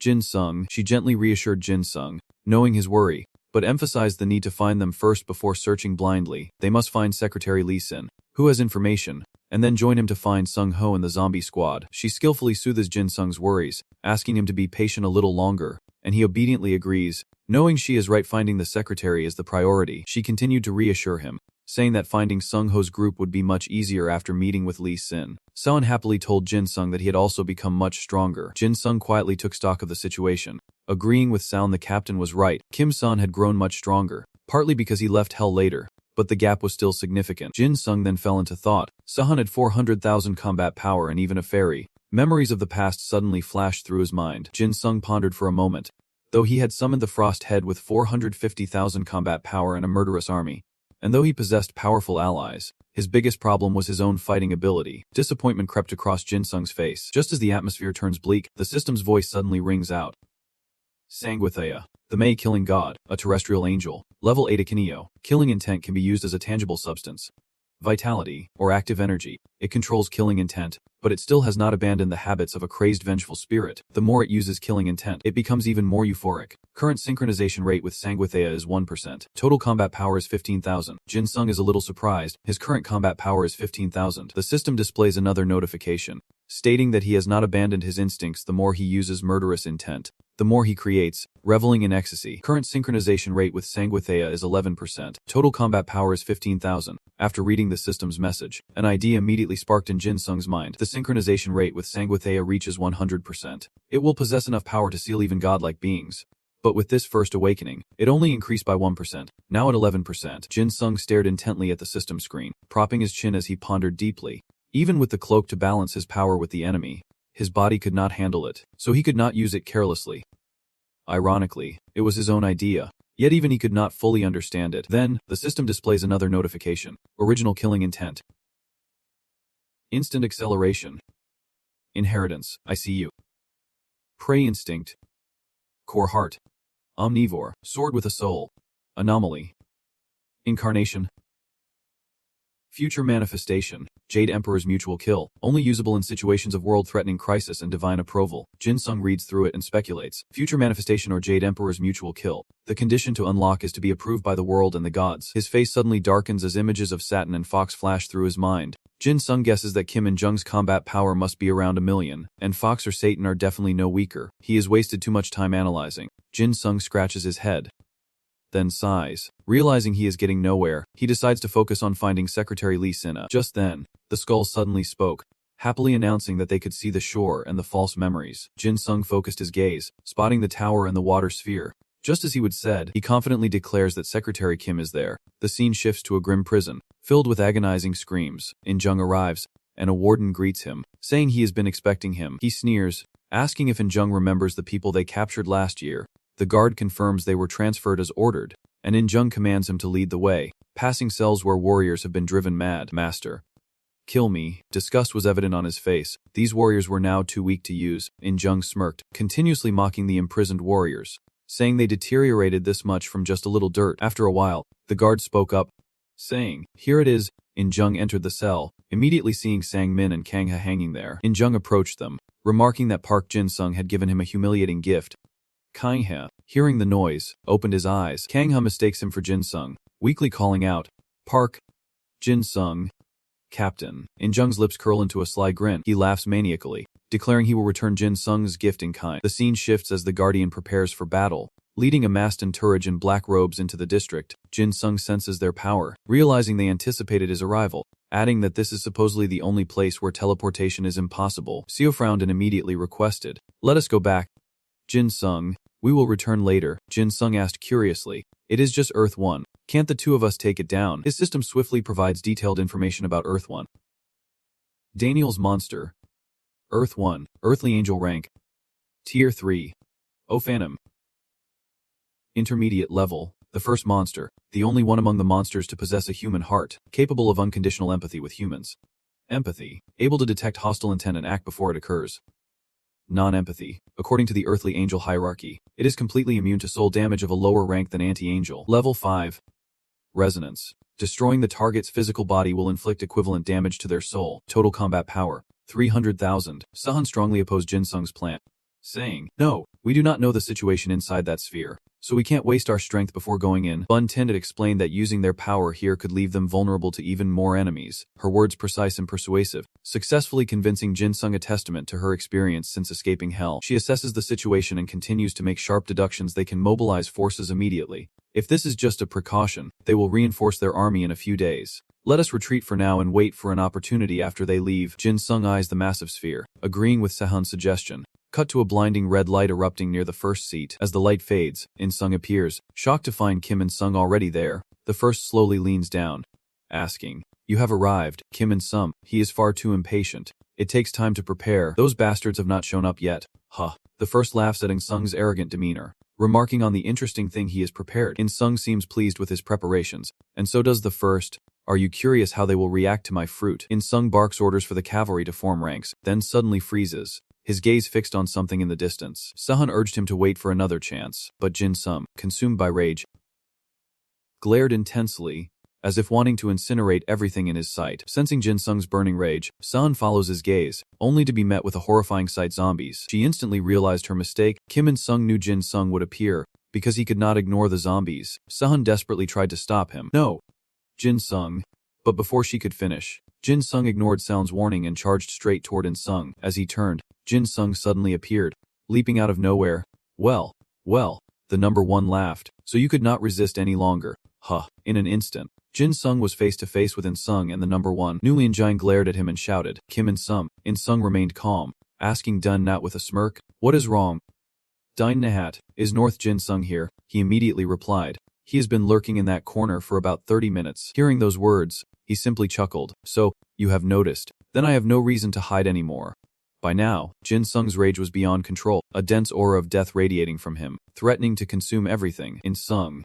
Jin Sung, she gently reassured Jin Sung, knowing his worry, but emphasized the need to find them first before searching blindly. They must find Secretary Lee Sin, who has information, and then join him to find Sung Ho and the zombie squad. She skillfully soothes Jin Sung's worries, asking him to be patient a little longer, and he obediently agrees. Knowing she is right, finding the secretary is the priority, she continued to reassure him, saying that finding Sung Ho's group would be much easier after meeting with Lee Sin. Sahun happily told Jin Sung that he had also become much stronger. Jin Sung quietly took stock of the situation, agreeing with Sahun the captain was right. Kim Sahan had grown much stronger, partly because he left Hell later, but the gap was still significant. Jin Sung then fell into thought. Sahun had 400,000 combat power and even a fairy. Memories of the past suddenly flashed through his mind. Jin Sung pondered for a moment. Though he had summoned the Frost Head with 450,000 combat power and a murderous army, and though he possessed powerful allies, his biggest problem was his own fighting ability. Disappointment crept across Jin Sung's face. Just as the atmosphere turns bleak, the system's voice suddenly rings out. Sanguithea, the May killing god, a terrestrial angel, level 8 Akinio. Killing intent can be used as a tangible substance. Vitality, or active energy, it controls killing intent, but it still has not abandoned the habits of a crazed vengeful spirit. The more it uses killing intent, it becomes even more euphoric. Current synchronization rate with Sanguithea is 1%. Total combat power is 15,000. Jin Sung is a little surprised. His current combat power is 15,000. The system displays another notification, stating that he has not abandoned his instincts. The more he uses murderous intent, the more he creates, reveling in ecstasy. Current synchronization rate with Sanguithea is 11%. Total combat power is 15,000. After reading the system's message, an idea immediately sparked in Jin Sung's mind. The synchronization rate with Sanguithea reaches 100%. It will possess enough power to seal even godlike beings. But with this first awakening, it only increased by 1%, now at 11%. Jin Sung stared intently at the system screen, propping his chin as he pondered deeply. Even with the cloak to balance his power with the enemy, his body could not handle it, so he could not use it carelessly. Ironically, it was his own idea, yet even he could not fully understand it. Then, the system displays another notification. Original killing intent. Instant acceleration. Inheritance, I see you. Prey instinct. Core heart. Omnivore, sword with a soul. Anomaly. Incarnation. Future manifestation. Jade Emperor's mutual kill, only usable in situations of world-threatening crisis and divine approval. Jin Sung reads through it and speculates. Future manifestation or Jade Emperor's mutual kill. The condition to unlock is to be approved by the world and the gods. His face suddenly darkens as images of Saturn and Fox flash through his mind. Jin Sung guesses that Kim and Jung's combat power must be around 1 million, and Fox or Satan are definitely no weaker. He has wasted too much time analyzing. Jin Sung scratches his head, then sighs. Realizing he is getting nowhere, he decides to focus on finding Secretary Lee Sin. Just then, the skull suddenly spoke, happily announcing that they could see the shore and the false memories. Jin Sung focused his gaze, spotting the tower and the water sphere. Just as he would said, he confidently declares that Secretary Kim is there. The scene shifts to a grim prison, filled with agonizing screams. In Jung arrives, and a warden greets him, saying he has been expecting him. He sneers, asking if In Jung remembers the people they captured last year. The guard confirms they were transferred as ordered, and In Jung commands him to lead the way, passing cells where warriors have been driven mad. Master, kill me. Disgust was evident on his face. These warriors were now too weak to use. In Jung smirked, continuously mocking the imprisoned warriors, saying they deteriorated this much from just a little dirt. After a while, the guard spoke up, saying, here it is. In Jung entered the cell, immediately seeing Sang Min and Kang Ha hanging there. In Jung approached them, remarking that Park Jin Sung had given him a humiliating gift, Kang He, hearing the noise, opened his eyes. Kang He mistakes him for Jin Sung, weakly calling out, "Park! Jin Sung, Captain." In Jung's lips curl into a sly grin. He laughs maniacally, declaring he will return Jin Sung's gift in kind. The scene shifts as the Guardian prepares for battle. Leading a masked entourage in black robes into the district, Jin Sung senses their power, realizing they anticipated his arrival, adding that this is supposedly the only place where teleportation is impossible. Seo frowned and immediately requested, "Let us go back." Jin Sung, "We will return later." Jin Sung asked curiously, "It is just Earth 1. Can't the two of us take it down?" His system swiftly provides detailed information about Earth 1. Daniel's monster. Earth 1, Earthly Angel rank. Tier 3. O Phantom. Intermediate level, the first monster, the only one among the monsters to possess a human heart, capable of unconditional empathy with humans. Empathy, able to detect hostile intent and act before it occurs. Non-empathy, according to the Earthly Angel hierarchy, it is completely immune to soul damage of a lower rank than Anti-Angel. Level 5. Resonance. Destroying the target's physical body will inflict equivalent damage to their soul. Total combat power, 300,000. Sahan strongly opposed Jin Sung's plan, saying, "No, we do not know the situation inside that sphere, so we can't waste our strength before going in." Bun Tended explained that using their power here could leave them vulnerable to even more enemies, her words precise and persuasive, successfully convincing Jin Sung, a testament to her experience since escaping hell. She assesses the situation and continues to make sharp deductions. They can mobilize forces immediately. If this is just a precaution, they will reinforce their army in a few days. Let us retreat for now and wait for an opportunity after they leave. Jin Sung eyes the massive sphere, agreeing with Sahan's suggestion. Cut to a blinding red light erupting near the first seat. As the light fades, In Sung appears, shocked to find Kim and Sung already there. The first slowly leans down, asking, "You have arrived, Kim and Sung." He is far too impatient. It takes time to prepare. Those bastards have not shown up yet. Huh. The first laughs at In Sung's arrogant demeanor, remarking on the interesting thing he has prepared. In Sung seems pleased with his preparations, and so does the first. "Are you curious how they will react to my fruit?" In Sung barks orders for the cavalry to form ranks, then suddenly freezes, his gaze fixed on something in the distance. Sahan urged him to wait for another chance, but Jin Sung, consumed by rage, glared intensely, as if wanting to incinerate everything in his sight. Sensing Jin Sung's burning rage, Sahan follows his gaze, only to be met with a horrifying sight: zombies. She instantly realized her mistake. Kim and Sung knew Jin Sung would appear, because he could not ignore the zombies. Sahan desperately tried to stop him. "No, Jin Sung." But before she could finish, Jin Sung ignored Sound's warning and charged straight toward In Sung. As he turned, Jin Sung suddenly appeared, leaping out of nowhere. Well, the number one laughed. "So you could not resist any longer, huh?" In an instant, Jin Sung was face to face with In Sung, and the number one. Nulian Jine glared at him and shouted, "Kim and Sung." In Sung remained calm, asking Dun Nat with a smirk, "What is wrong?" "Dine Nahat, is North Jin Sung here?" He immediately replied. "He has been lurking in that corner for about 30 minutes. Hearing those words, he simply chuckled. "So, you have noticed. Then I have no reason to hide anymore." By now, Jin Sung's rage was beyond control, a dense aura of death radiating from him, threatening to consume everything. In Sung,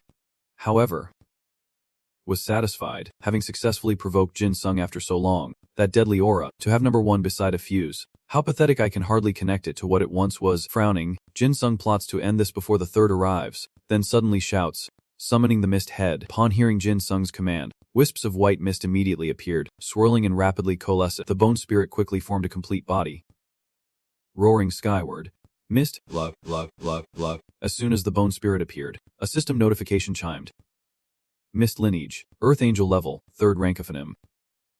however, was satisfied, having successfully provoked Jin Sung after so long. That deadly aura, to have number one beside a fuse. How pathetic, I can hardly connect it to what it once was. Frowning, Jin Sung plots to end this before the third arrives, then suddenly shouts, summoning the mist head. Upon hearing Jin Sung's command, wisps of white mist immediately appeared, swirling and rapidly coalescing. The bone spirit quickly formed a complete body, roaring skyward. Mist, blah, blah, blah, blah. As soon as the bone spirit appeared, a system notification chimed. Mist lineage, Earth Angel level, 3rd rank of Phanim.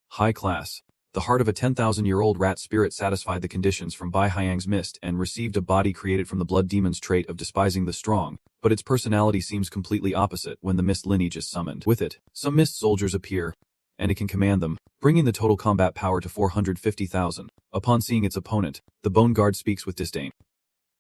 High class. The heart of a 10,000-year-old rat spirit satisfied the conditions from Bai Hyang's mist and received a body created from the blood demon's trait of despising the strong, but its personality seems completely opposite when the mist lineage is summoned. With it, some mist soldiers appear, and it can command them, bringing the total combat power to 450,000. Upon seeing its opponent, the Bone Guard speaks with disdain.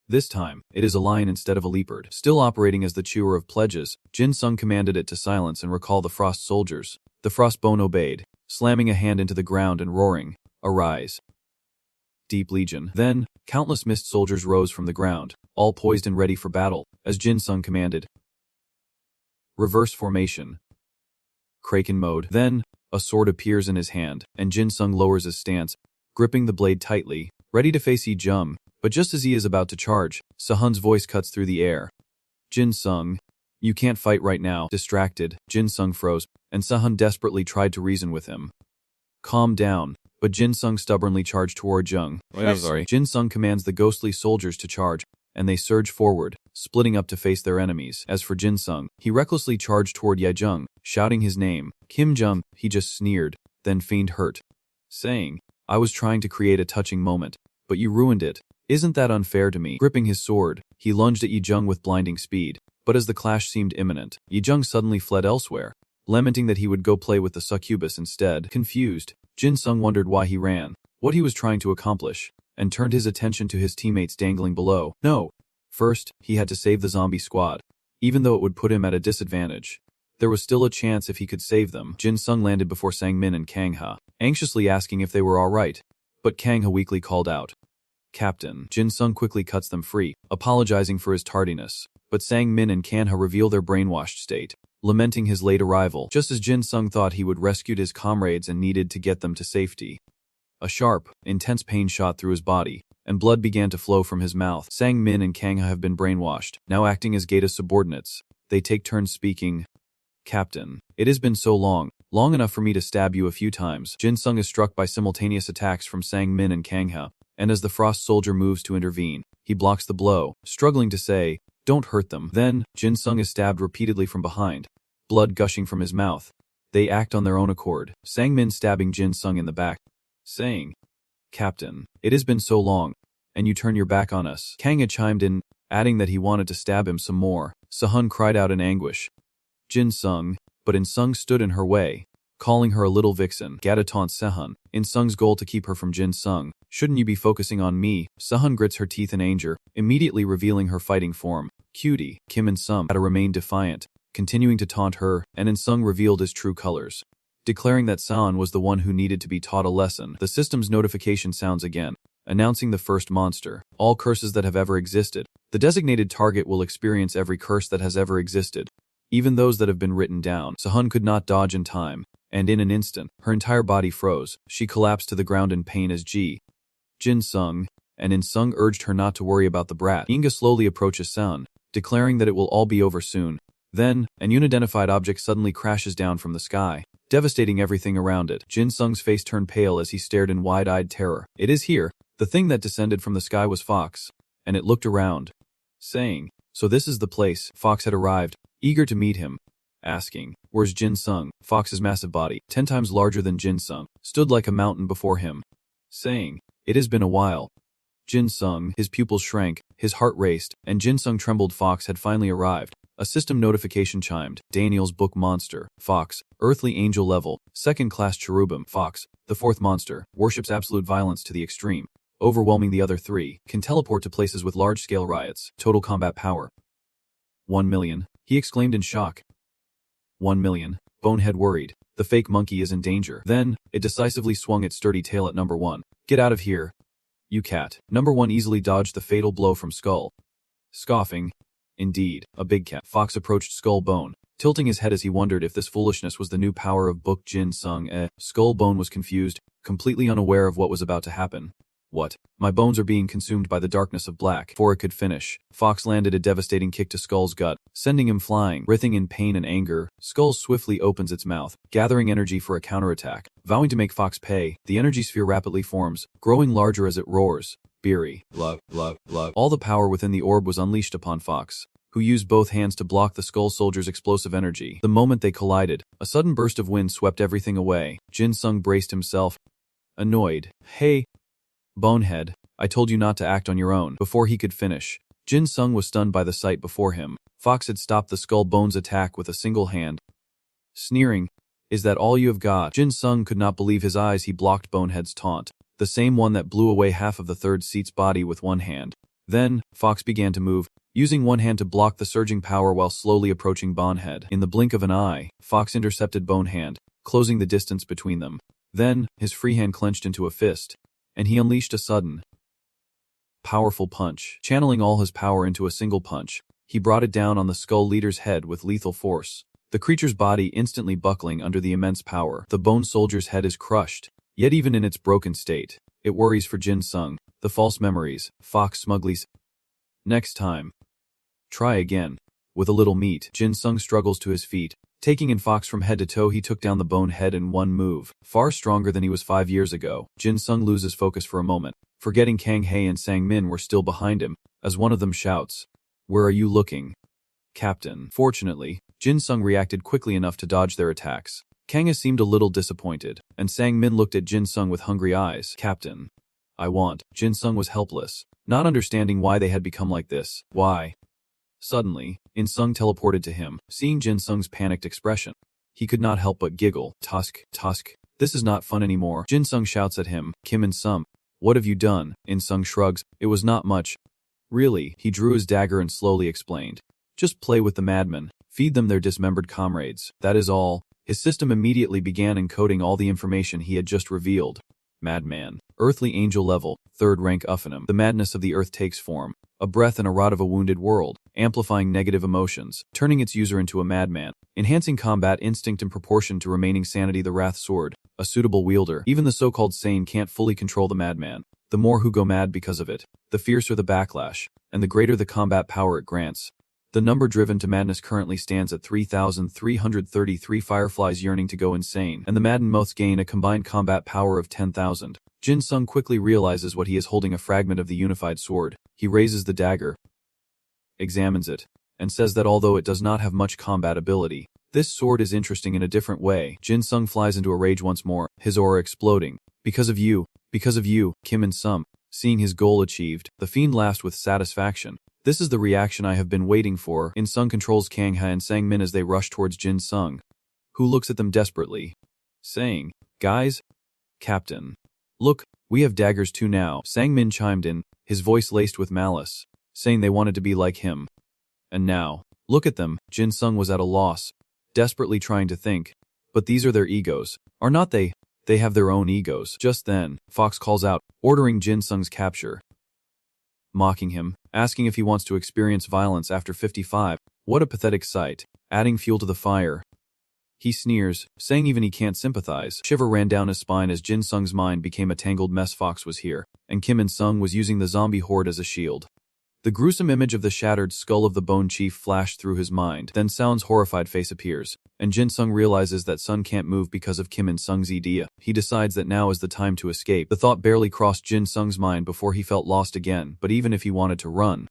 This time, it is a lion instead of a leopard. Still operating as the chewer of pledges, Jin Sung commanded it to silence and recall the Frost soldiers. The Frost Bone obeyed, slamming a hand into the ground and roaring, "Arise, Deep Legion." Then, countless mist soldiers rose from the ground, all poised and ready for battle, as Jin Sung commanded. Reverse formation. Kraken mode. Then, a sword appears in his hand, and Jin Sung lowers his stance, gripping the blade tightly, ready to face Yi Jum. But just as he is about to charge, Sahan's voice cuts through the air. "Jin Sung, you can't fight right now." Distracted, Jin Sung froze, and Sahan desperately tried to reason with him. "Calm down." But Jin Sung stubbornly charged toward Jung. Jin Sung commands the ghostly soldiers to charge, and they surge forward, splitting up to face their enemies. As for Jin Sung, he recklessly charged toward Ye Jung, shouting his name. Kim Jung, he just sneered, then feigned hurt, saying, "I was trying to create a touching moment, but you ruined it. Isn't that unfair to me?" Gripping his sword, he lunged at Ye Jung with blinding speed, but as the clash seemed imminent, Ye Jung suddenly fled elsewhere, lamenting that he would go play with the succubus instead. Confused, Jin Sung wondered why he ran, what he was trying to accomplish, and turned his attention to his teammates dangling below. No! First, he had to save the zombie squad, even though it would put him at a disadvantage. There was still a chance if he could save them. Jin Sung landed before Sang Min and Kang Ha, anxiously asking if they were alright, but Kang Ha weakly called out, "Captain." Jin Sung quickly cuts them free, apologizing for his tardiness, but Sang Min and Kang Ha reveal their brainwashed state, lamenting his late arrival, just as Jin Sung thought he would rescue his comrades and needed to get them to safety. A sharp, intense pain shot through his body, and blood began to flow from his mouth. Sang Min and Kang Ha have been brainwashed, now acting as Gaeta's subordinates. They take turns speaking. "Captain, it has been so long enough for me to stab you a few times." Jin Sung is struck by simultaneous attacks from Sang Min and Kang Ha, and as the Frost Soldier moves to intervene, he blocks the blow, struggling to say, "Don't hurt them." Then, Jin Sung is stabbed repeatedly from behind, blood gushing from his mouth. They act on their own accord, Sang Min stabbing Jin Sung in the back, saying, "Captain, it has been so long, and you turn your back on us." Kang Ha chimed in, adding that he wanted to stab him some more. Sahun cried out in anguish, "Jin Sung," but In Sung stood in her way, calling her a little vixen. Gaeta taunts Sehun, In Sung's goal to keep her from Jin Sung. "Shouldn't you be focusing on me?" Sehun grits her teeth in anger, immediately revealing her fighting form. "Cutie." Kim and Sum had to remain defiant, continuing to taunt her, and In Sung revealed his true colors, declaring that Sehun was the one who needed to be taught a lesson. The system's notification sounds again, announcing the first monster. All curses that have ever existed. The designated target will experience every curse that has ever existed, even those that have been written down. Sehun could not dodge in time, and in an instant, her entire body froze. She collapsed to the ground in pain as Jin Sung and In Sung urged her not to worry about the brat. Inga slowly approaches Sehun, declaring that it will all be over soon. Then, an unidentified object suddenly crashes down from the sky, devastating everything around it. Jin Sung's face turned pale as he stared in wide-eyed terror. "It is here." The thing that descended from the sky was Fox, and it looked around, saying, "So this is the place." Fox had arrived, eager to meet him, asking, "Where's Jin Sung?" Fox's massive body, 10 times larger than Jin Sung, stood like a mountain before him, saying, "It has been a while." Jin Sung, his pupils shrank, his heart raced, and Jin Sung trembled. Fox had finally arrived. A system notification chimed. Daniel's book monster. Fox, earthly angel level, 2nd class cherubim. Fox, the 4th monster, worships absolute violence to the extreme, overwhelming the other 3, can teleport to places with large-scale riots. Total combat power 1 million, he exclaimed in shock. 1 million. Bonehead worried. The fake monkey is in danger. Then, it decisively swung its sturdy tail at number 1. "Get out of here, you cat." Number 1 easily dodged the fatal blow from Skull, scoffing, "Indeed, a big cat." Fox approached Skull Bone, tilting his head as he wondered if this foolishness was the new power of Book Jin Sung. Skull Bone was confused, completely unaware of what was about to happen. "What? My bones are being consumed by the darkness of black." Before it could finish, Fox landed a devastating kick to Skull's gut, sending him flying. Writhing in pain and anger, Skull swiftly opens its mouth, gathering energy for a counterattack. Vowing to make Fox pay, the energy sphere rapidly forms, growing larger as it roars. Beery, love. All the power within the orb was unleashed upon Fox, who used both hands to block the Skull Soldier's explosive energy. The moment they collided, a sudden burst of wind swept everything away. Jin Sung braced himself, annoyed. "Hey, Bonehead, I told you not to act on your own." Before he could finish, Jin Sung was stunned by the sight before him. Fox had stopped the Skull Bone's attack with a single hand, sneering, "Is that all you have got?" Jin Sung could not believe his eyes. He blocked Bonehead's taunt, the same one that blew away half of the third seat's body with one hand. Then, Fox began to move, using one hand to block the surging power while slowly approaching Bonehead. In the blink of an eye, Fox intercepted Bonehead, closing the distance between them. Then, his free hand clenched into a fist, and he unleashed a sudden, powerful punch. Channeling all his power into a single punch, he brought it down on the Skull Leader's head with lethal force, the creature's body instantly buckling under the immense power. The Bone Soldier's head is crushed, yet even in its broken state, it worries for Jin Sung. The false memories, Fox smugly said. "Next time, try again." With a little meat, Jin Sung struggles to his feet. Taking in Fox from head to toe, he took down the Bonehead in one move, far stronger than he was 5 years ago. Jin Sung loses focus for a moment, forgetting Kang Hae and Sang Min were still behind him, as one of them shouts, Where are you looking? Captain. Fortunately, Jin Sung reacted quickly enough to dodge their attacks. Kanga seemed a little disappointed, and Sang Min looked at Jin Sung with hungry eyes. Captain. I want. Jin Sung was helpless, not understanding why they had become like this. Why? Suddenly, In Sung teleported to him, seeing Jin Sung's panicked expression. He could not help but giggle. Tusk. This is not fun anymore. Jin Sung shouts at him, Kim In Sung. What have you done? In Sung shrugs. It was not much. Really, he drew his dagger and slowly explained. Just play with the madmen. Feed them their dismembered comrades. That is all. His system immediately began encoding all the information he had just revealed. Madman. Earthly angel level, 3rd rank Uffinum. The madness of the earth takes form. A breath and a rod of a wounded world, amplifying negative emotions, turning its user into a madman, enhancing combat instinct in proportion to remaining sanity. The Wrath Sword, a suitable wielder. Even the so-called sane can't fully control the madman. The more who go mad because of it, the fiercer the backlash, and the greater the combat power it grants. The number driven to madness currently stands at 3,333 fireflies yearning to go insane, and the maddened moths gain a combined combat power of 10,000. Jin Sung quickly realizes what he is holding: a fragment of the unified sword. He raises the dagger, examines it, and says that although it does not have much combat ability, this sword is interesting in a different way. Jin Sung flies into a rage once more, his aura exploding. Because of you, Kim In Sung. Seeing his goal achieved, the fiend laughs with satisfaction. This is the reaction I have been waiting for. In Sung controls Kang Ha and Sang Min as they rush towards Jin Sung, who looks at them desperately, saying, Guys? Captain. Look, we have daggers too now. Sang Min chimed in, his voice laced with malice, saying they wanted to be like him. And now, look at them. Jin Sung was at a loss, desperately trying to think. But these are their egos, are not they? They have their own egos. Just then, Fox calls out, ordering Jin Sung's capture. Mocking him, asking if he wants to experience violence after 55. What a pathetic sight. Adding fuel to the fire. He sneers, saying even he can't sympathize. Shiver ran down his spine as Jin Sung's mind became a tangled mess. Fox was here, and Kim In Sung was using the zombie horde as a shield. The gruesome image of the shattered skull of the Bone Chief flashed through his mind. Then Sound's horrified face appears, and Jin Sung realizes that Sun can't move because of Kim In Sung's idea. He decides that now is the time to escape. The thought barely crossed Jin Sung's mind before he felt lost again, but even if he wanted to run,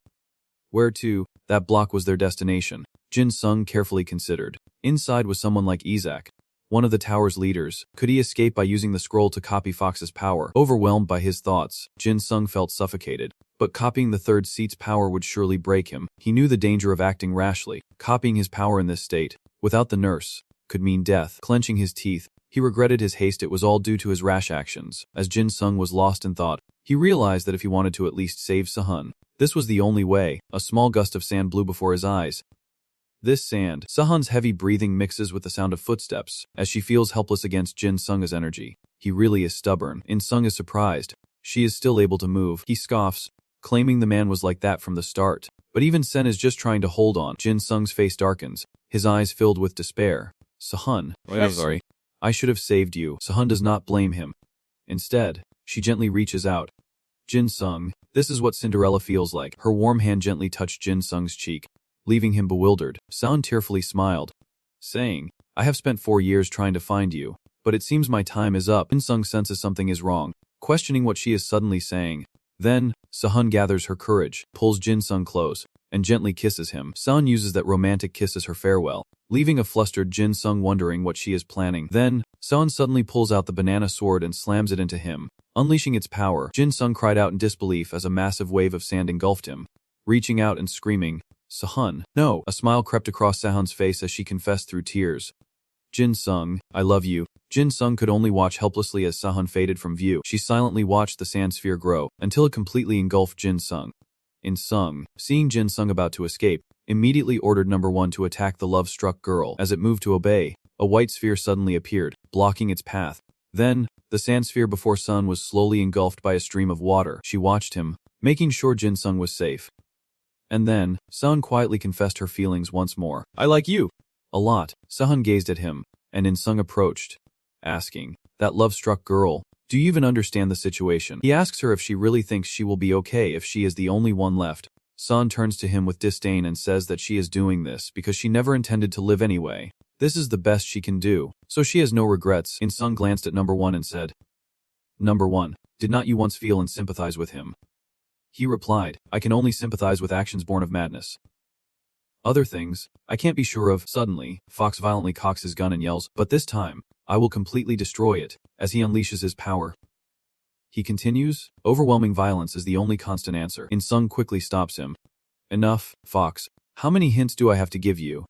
where to? That block was their destination. Jin Sung carefully considered. Inside was someone like Izak, one of the tower's leaders. Could he escape by using the scroll to copy Fox's power? Overwhelmed by his thoughts, Jin Sung felt suffocated. But copying the third seat's power would surely break him. He knew the danger of acting rashly. Copying his power in this state, without the nurse, could mean death. Clenching his teeth, he regretted his haste. It was all due to his rash actions. As Jin Sung was lost in thought, he realized that if he wanted to at least save Sahan, this was the only way. A small gust of sand blew before his eyes. This sand, Sahan's heavy breathing mixes with the sound of footsteps, as she feels helpless against Jin Sung's energy. He really is stubborn. In Sung is surprised. She is still able to move. He scoffs, claiming the man was like that from the start. But even Sen is just trying to hold on. Jin Sung's face darkens, his eyes filled with despair. Sahan, I'm sorry. I should have saved you. Sahan does not blame him. Instead, she gently reaches out. Jin Sung, this is what Cinderella feels like. Her warm hand gently touched Jin Sung's cheek, leaving him bewildered. Sound tearfully smiled, saying, I have spent 4 years trying to find you, but it seems my time is up. Jin Sung senses something is wrong, questioning what she is suddenly saying. Then, Sahan gathers her courage, pulls Jin Sung close, and gently kisses him. Sound uses that romantic kiss as her farewell, leaving a flustered Jin Sung wondering what she is planning. Then, Sound suddenly pulls out the banana sword and slams it into him, unleashing its power. Jin Sung cried out in disbelief as a massive wave of sand engulfed him, reaching out and screaming, Sahan, no! A smile crept across Sahan's face as she confessed through tears. Jin Sung, I love you. Jin Sung could only watch helplessly as Sahan faded from view. She silently watched the sand sphere grow, until it completely engulfed Jin Sung. In Sung, seeing Jin Sung about to escape, immediately ordered number 1 to attack the love-struck girl. As it moved to obey, a white sphere suddenly appeared, blocking its path. Then, the sand sphere before Sun was slowly engulfed by a stream of water. She watched him, making sure Jin Sung was safe. And then, Sun quietly confessed her feelings once more. I like you. A lot. Sahan gazed at him, and In Sung approached, asking, that love-struck girl, do you even understand the situation? He asks her if she really thinks she will be okay if she is the only one left. Sun turns to him with disdain and says that she is doing this because she never intended to live anyway. This is the best she can do, so she has no regrets. In Sung glanced at number 1 and said, Number 1, did not you once feel and sympathize with him? He replied, I can only sympathize with actions born of madness. Other things, I can't be sure of. Suddenly, Fox violently cocks his gun and yells, but this time, I will completely destroy it, as he unleashes his power. He continues, overwhelming violence is the only constant answer. In-sung quickly stops him. Enough, Fox. How many hints do I have to give you?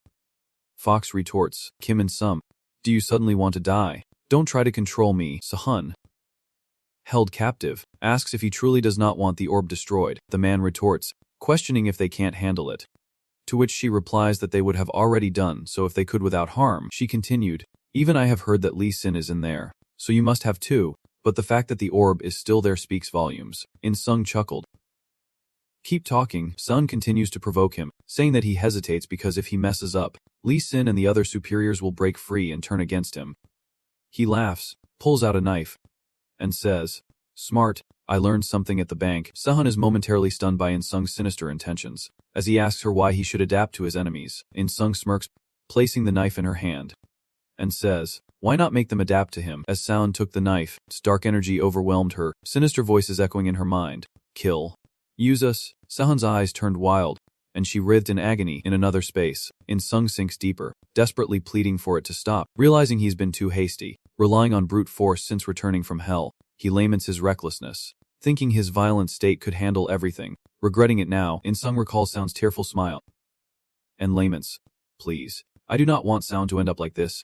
Fox retorts, Kim and Sum. Do you suddenly want to die? Don't try to control me. Sahan, held captive, asks if he truly does not want the orb destroyed. The man retorts, questioning if they can't handle it. To which she replies that they would have already done so if they could without harm. She continued, even I have heard that Lee Sin is in there, so you must have too, but the fact that the orb is still there speaks volumes. In-sung chuckled. Keep talking. Sun continues to provoke him, saying that he hesitates because if he messes up, Lee Sin and the other superiors will break free and turn against him. He laughs, pulls out a knife, and says, smart, I learned something at the bank. Sahan is momentarily stunned by In-sung's sinister intentions, as he asks her why he should adapt to his enemies. In-sung smirks, placing the knife in her hand, and says, why not make them adapt to him? As Sahan took the knife, its dark energy overwhelmed her, sinister voices echoing in her mind. Kill. Use us. Sahan's eyes turned wild, and she writhed in agony in another space. In-sung sinks deeper, desperately pleading for it to stop. Realizing he's been too hasty, relying on brute force since returning from hell, he laments his recklessness, thinking his violent state could handle everything. Regretting it now, In-sung recalls Sound's tearful smile and laments, please, I do not want Sound to end up like this.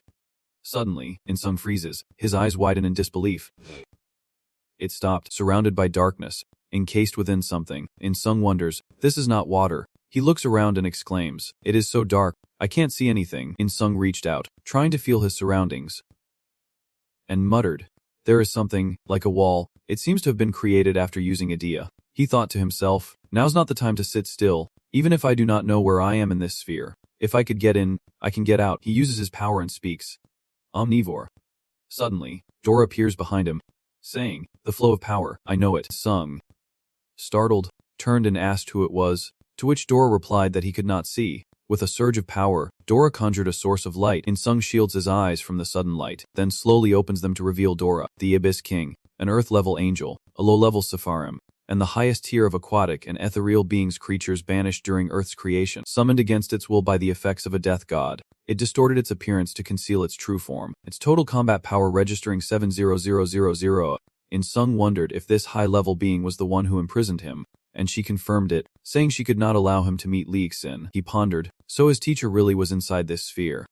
Suddenly, In-sung freezes, his eyes widen in disbelief. It stopped, surrounded by darkness, encased within something. In-sung wonders, this is not water. He looks around and exclaims, it is so dark, I can't see anything. In-sung reached out, trying to feel his surroundings, and muttered, there is something, like a wall, it seems to have been created after using Idea. He thought to himself, now's not the time to sit still, even if I do not know where I am in this sphere. If I could get in, I can get out. He uses his power and speaks. Omnivore. Suddenly, Dora appears behind him, saying, the flow of power, I know it. Sung, startled, turned and asked who it was, to which Dora replied that he could not see. With a surge of power, Dora conjured a source of light. In-sung shields his eyes from the sudden light, then slowly opens them to reveal Dora, the Abyss King, an Earth-level angel, a low-level Sephirim, and the highest tier of aquatic and ethereal beings creatures banished during Earth's creation, summoned against its will by the effects of a death god. It distorted its appearance to conceal its true form, its total combat power registering 70000. In-sung wondered if this high-level being was the one who imprisoned him, and she confirmed it, saying she could not allow him to meet Lee Sin. He pondered, so his teacher really was inside this sphere.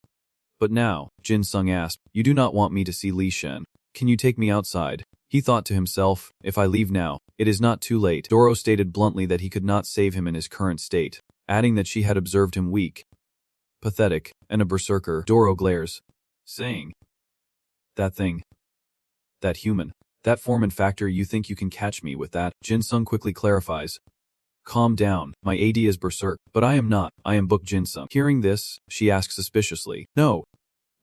But now, Jin-sung asked, you do not want me to see Lee Shen. Can you take me outside? He thought to himself, if I leave now, it is not too late. Doro stated bluntly that he could not save him in his current state, adding that she had observed him weak, pathetic, and a berserker. Doro glares, saying, that thing, that human, that form and factor, you think you can catch me with that? Jin-sung quickly clarifies, calm down, my AD is berserk, but I am not, I am Book Jin-sung. Hearing this, she asks suspiciously, no,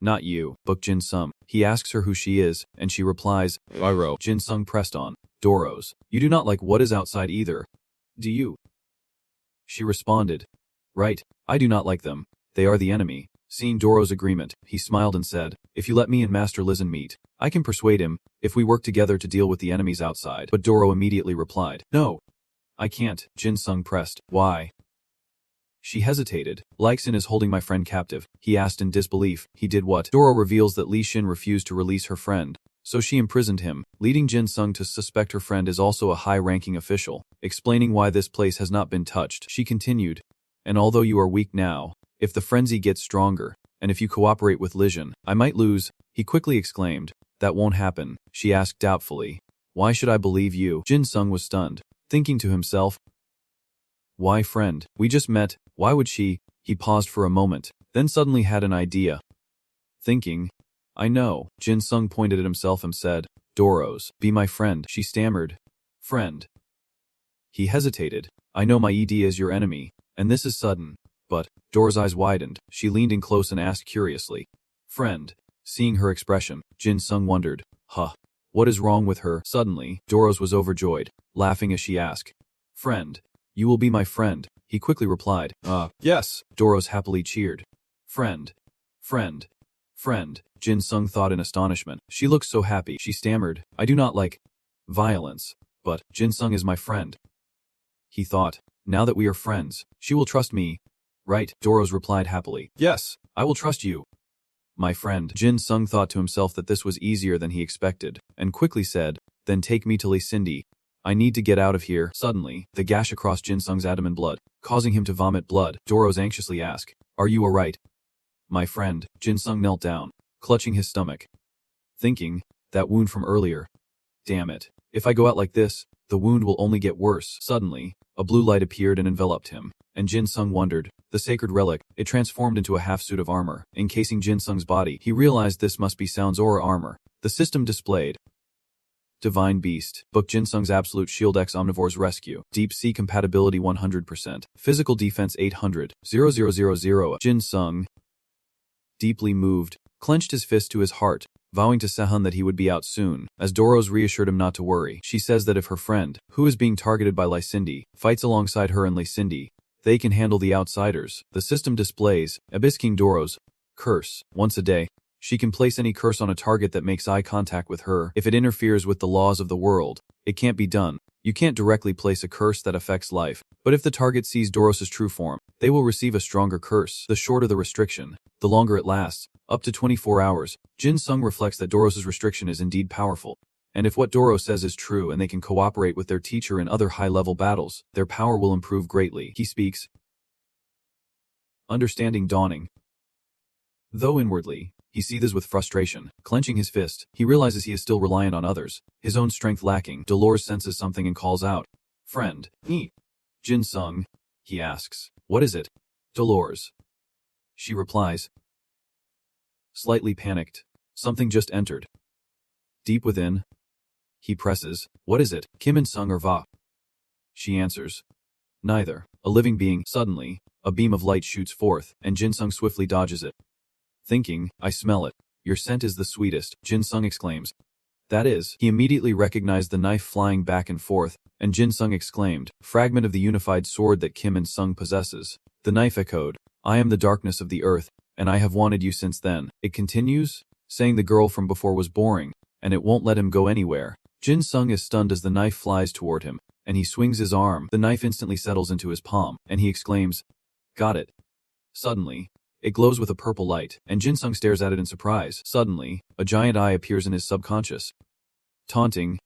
not you, Book Jin-sung. He asks her who she is, and she replies, Iro. Jin-sung pressed on, Doros, you do not like what is outside either, do you? She responded, right, I do not like them, they are the enemy. Seeing Doro's agreement, he smiled and said, if you let me and Master Lizen meet, I can persuade him, if we work together to deal with the enemies outside. But Doro immediately replied, no, I can't. Jin-sung pressed, why? She hesitated. Leixin is holding my friend captive. He asked in disbelief. He did what? Doro reveals that Li Xin refused to release her friend, so she imprisoned him, leading Jin-sung to suspect her friend is also a high-ranking official, explaining why this place has not been touched. She continued, and although you are weak now, if the frenzy gets stronger, and if you cooperate with Lizen, I might lose. He quickly exclaimed, that won't happen. She asked doubtfully, why should I believe you? Jin-sung was stunned, thinking to himself, why friend? We just met, why would she? He paused for a moment, then suddenly had an idea. Thinking, I know. Jin-sung pointed at himself and said, Doros, be my friend. She stammered, friend. He hesitated, I know my ED is your enemy, and this is sudden. But, Dora's eyes widened, she leaned in close and asked curiously, friend. Seeing her expression, Jin-sung wondered, what is wrong with her? Suddenly, Doros was overjoyed, laughing as she asked, friend, you will be my friend. He quickly replied, yes. Doros happily cheered, friend, friend, friend. Jin-sung thought in astonishment, she looks so happy. She stammered, I do not like violence, but Jin-sung is my friend. he thought. Now that we are friends, she will trust me. Right, Doros replied happily. Yes, I will trust you. My friend. Jin Sung thought to himself that this was easier than he expected, and quickly said, then take me to Lee Cindy. I need to get out of here. Suddenly, the gash across Jin Sung's abdomen blood, causing him to vomit blood. Doros anxiously asked, are you alright? My friend. Jin Sung knelt down, clutching his stomach, thinking, that wound from earlier. Damn it. If I go out like this, the wound will only get worse. Suddenly, a blue light appeared and enveloped him, and Jin Sung wondered, the sacred relic, it transformed into a half-suit of armor, encasing Jin Sung's body. He realized this must be Sound's aura armor. The system displayed. Divine Beast. Book Jin Sung's Absolute Shield X Omnivore's Rescue. Deep Sea Compatibility 100%. Physical Defense 800. 0000. Jin Sung, deeply moved, clenched his fist to his heart, vowing to Sahan that he would be out soon. As Doros reassured him not to worry, she says that if her friend, who is being targeted by Lee Cindy, fights alongside her and Lee Cindy, they can handle the outsiders. The system displays, Abyss King Doros, curse, once a day. She can place any curse on a target that makes eye contact with her. If it interferes with the laws of the world, it can't be done. You can't directly place a curse that affects life, but if the target sees Doros' true form, they will receive a stronger curse. The shorter the restriction, the longer it lasts, up to 24 hours. Jin Sung reflects that Doros' restriction is indeed powerful. And if what Doros says is true and they can cooperate with their teacher in other high-level battles, their power will improve greatly. He speaks. Understanding dawning. Though inwardly, he seethes with frustration, clenching his fist. He realizes he is still reliant on others, his own strength lacking. Dolores senses something and calls out, friend, me. Jin Sung, he asks, what is it? Dolores. She replies, slightly panicked, something just entered. Deep within, he presses, what is it, Kim and Sung or Va? She answers, neither. A living being. Suddenly, a beam of light shoots forth, and Jin Sung swiftly dodges it. Thinking, I smell it. Your scent is the sweetest, Jin Sung exclaims. That is. He immediately recognized the knife flying back and forth, and Jin Sung exclaimed, fragment of the unified sword that Kim and Sung possesses. The knife echoed, I am the darkness of the earth, and I have wanted you since then. It continues, saying the girl from before was boring, and it won't let him go anywhere. Jin Sung is stunned as the knife flies toward him, and he swings his arm. The knife instantly settles into his palm, and he exclaims, got it. Suddenly, it glows with a purple light, and Jin Sung stares at it in surprise. Suddenly, a giant eye appears in his subconscious. Taunting,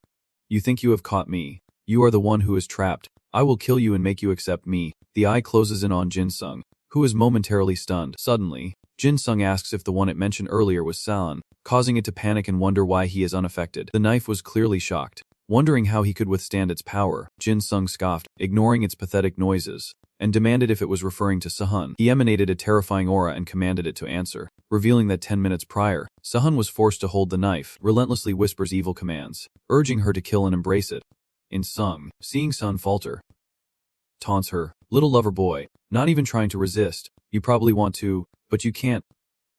you think you have caught me. You are the one who is trapped. I will kill you and make you accept me. The eye closes in on Jin Sung, who is momentarily stunned. Suddenly, Jin Sung asks if the one it mentioned earlier was Sahan, causing it to panic and wonder why he is unaffected. The knife was clearly shocked. Wondering how he could withstand its power, Jin Sung scoffed, ignoring its pathetic noises, and demanded if it was referring to Sahan. He emanated a terrifying aura and commanded it to answer, revealing that 10 minutes prior, Sahan was forced to hold the knife, relentlessly whispers evil commands, urging her to kill and embrace it. In Sung, seeing Sun falter, taunts her, little lover boy, not even trying to resist, you probably want to, but you can't.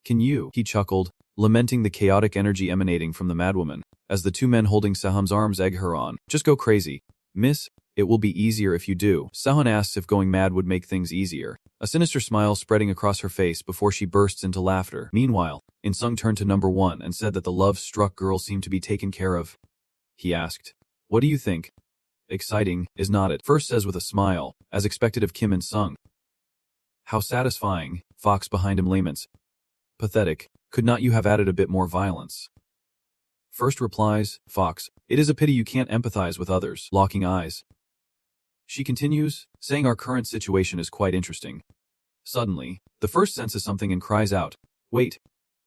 Can you? He chuckled, lamenting the chaotic energy emanating from the madwoman, as the two men holding Sahan's arms egg her on. Just go crazy. Miss, it will be easier if you do. Sahan asks if going mad would make things easier, a sinister smile spreading across her face before she bursts into laughter. Meanwhile, In Sung turned to number one and said that the love-struck girl seemed to be taken care of. He asked, what do you think? Exciting, is not it? First says with a smile, as expected of Kim and Sung. How satisfying, Fox behind him laments. Pathetic, could not you have added a bit more violence? First replies, Fox, it is a pity you can't empathize with others, locking eyes. She continues, saying our current situation is quite interesting. Suddenly, the first senses something and cries out, wait.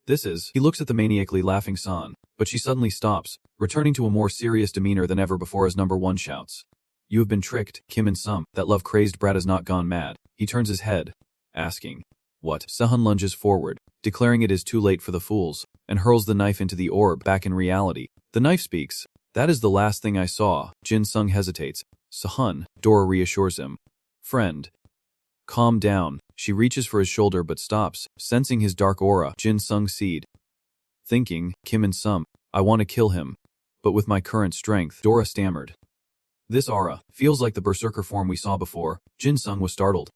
This is. He looks at the maniacally laughing San, but she suddenly stops, returning to a more serious demeanor than ever before as number one shouts. You have been tricked, Kim and Sung. That love-crazed brat has not gone mad. He turns his head, asking, what? Sahan lunges forward, declaring it is too late for the fools, and hurls the knife into the orb back in reality. The knife speaks. That is the last thing I saw. Jin Sung hesitates. Sahan, Dora reassures him. Friend. Calm down. She reaches for his shoulder but stops, sensing his dark aura. Jin Sung seed. Thinking, Kim and Sung, I want to kill him. But with my current strength, Dora stammered. This aura feels like the berserker form we saw before. Jin Sung was startled.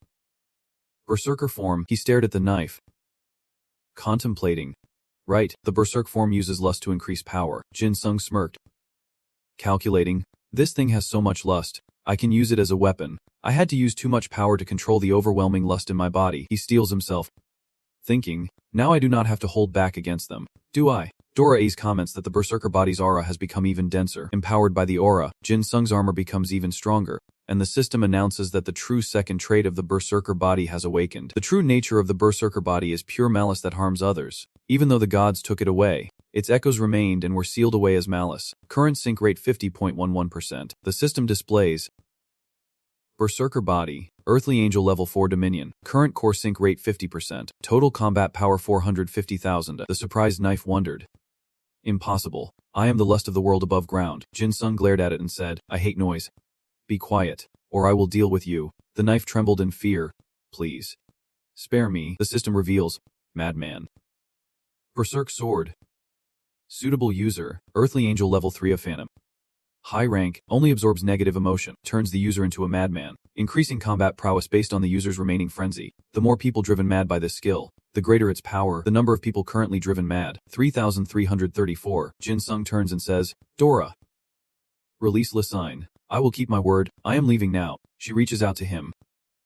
Berserker form, he stared at the knife. Contemplating. Right, the berserk form uses lust to increase power. Jin Sung smirked. Calculating. This thing has so much lust. I can use it as a weapon. I had to use too much power to control the overwhelming lust in my body. He steels himself, thinking, now I do not have to hold back against them, do I? Dora A's comments that the berserker body's aura has become even denser. Empowered by the aura, Jin Sung's armor becomes even stronger, and the system announces that the true second trait of the berserker body has awakened. The true nature of the berserker body is pure malice that harms others. Even though the gods took it away, its echoes remained and were sealed away as malice. Current sync rate 50.11%. The system displays Berserker Body, Earthly Angel Level 4 Dominion, current core sync rate 50%, total combat power 450,000. The surprised knife wondered. Impossible. I am the lust of the world above ground. Jin Sung glared at it and said, I hate noise. Be quiet, or I will deal with you. The knife trembled in fear. Please. Spare me, the system reveals. Madman. Berserk Sword. Suitable user, Earthly Angel Level 3 of Phantom. High rank, only absorbs negative emotion, turns the user into a madman, increasing combat prowess based on the user's remaining frenzy. The more people driven mad by this skill, the greater its power. The number of people currently driven mad, 3,334. Jin Sung turns and says, Dora. Release Lisine. I will keep my word, I am leaving now. She reaches out to him,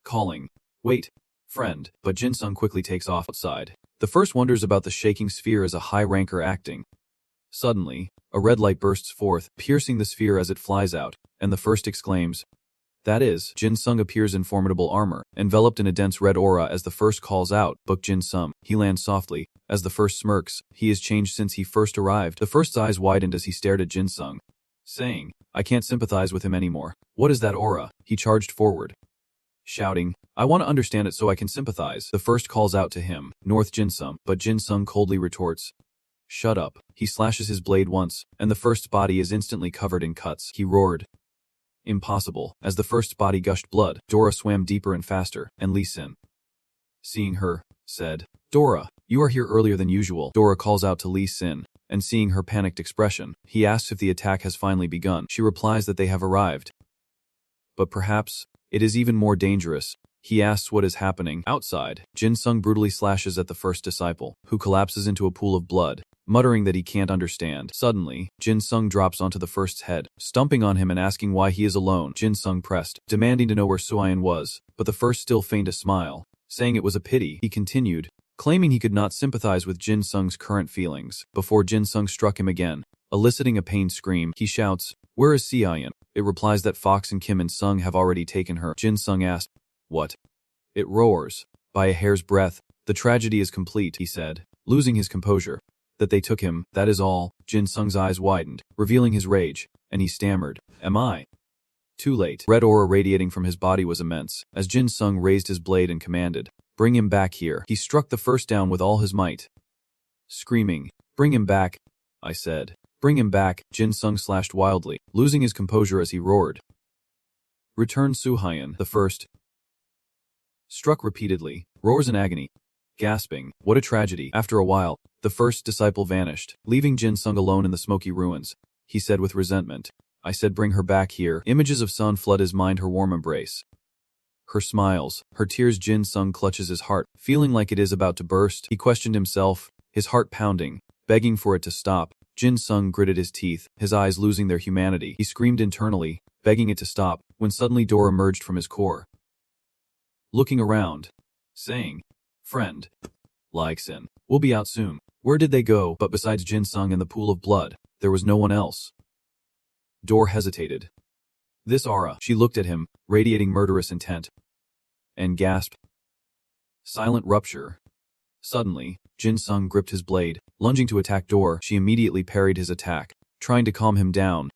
calling, wait, friend, but Jin Sung quickly takes off outside. The first wonders about the shaking sphere as a high ranker acting. Suddenly, a red light bursts forth, piercing the sphere as it flies out, and the first exclaims, that is, Jin Sung appears in formidable armor, enveloped in a dense red aura as the first calls out, book Jin Sung. He lands softly. As the first smirks, he is changed since he first arrived. The first's eyes widened as he stared at Jin Sung, saying, I can't sympathize with him anymore. What is that aura? He charged forward, shouting, I want to understand it so I can sympathize. The first calls out to him, North Jin Sung, but Jin Sung coldly retorts, shut up. He slashes his blade once, and the first's body is instantly covered in cuts. He roared. Impossible. As the first's body gushed blood, Dora swam deeper and faster, and Lee Sin, seeing her, said, Dora, you are here earlier than usual. Dora calls out to Lee Sin, and seeing her panicked expression, he asks if the attack has finally begun. She replies that they have arrived. But perhaps, it is even more dangerous. He asks what is happening. Outside, Jin Sung brutally slashes at the first disciple, who collapses into a pool of blood, muttering that he can't understand. Suddenly, Jin Sung drops onto the first's head, stumping on him and asking why he is alone. Jin Sung pressed, demanding to know where Suayan was, but the first still feigned a smile, saying it was a pity. He continued, claiming he could not sympathize with Jin Sung's current feelings, before Jin Sung struck him again, eliciting a pained scream. He shouts, where is Suayan? It replies that Fox and Kim and Sung have already taken her. Jin Sung asked, what? It roars. By a hair's breadth, the tragedy is complete, he said, losing his composure. That they took him, that is all. Jin Sung's eyes widened, revealing his rage, and he stammered, am I? Too late. Red aura radiating from his body was immense, as Jin Sung raised his blade and commanded, bring him back here. He struck the first down with all his might, screaming, bring him back, I said. Bring him back. Jin Sung slashed wildly, losing his composure as he roared. Return Suhayan. The first struck repeatedly, roars in agony, gasping, what a tragedy. After a while, the first disciple vanished, leaving Jin Sung alone in the smoky ruins. He said with resentment, I said bring her back here. Images of Sun flood his mind, her warm embrace, her smiles, her tears. Jin Sung clutches his heart, feeling like it is about to burst. He questioned himself, his heart pounding, begging for it to stop. Jin Sung gritted his teeth, his eyes losing their humanity. He screamed internally, begging it to stop, when suddenly Dora emerged from his core, looking around, saying, friend, Leixin, we'll be out soon. Where did they go? But besides Jin Sung and the pool of blood, there was no one else. Dora hesitated. This aura, she looked at him, radiating murderous intent, and gasped. Silent rupture. Suddenly, Jin Sung gripped his blade, lunging to attack Dora. She immediately parried his attack, trying to calm him down.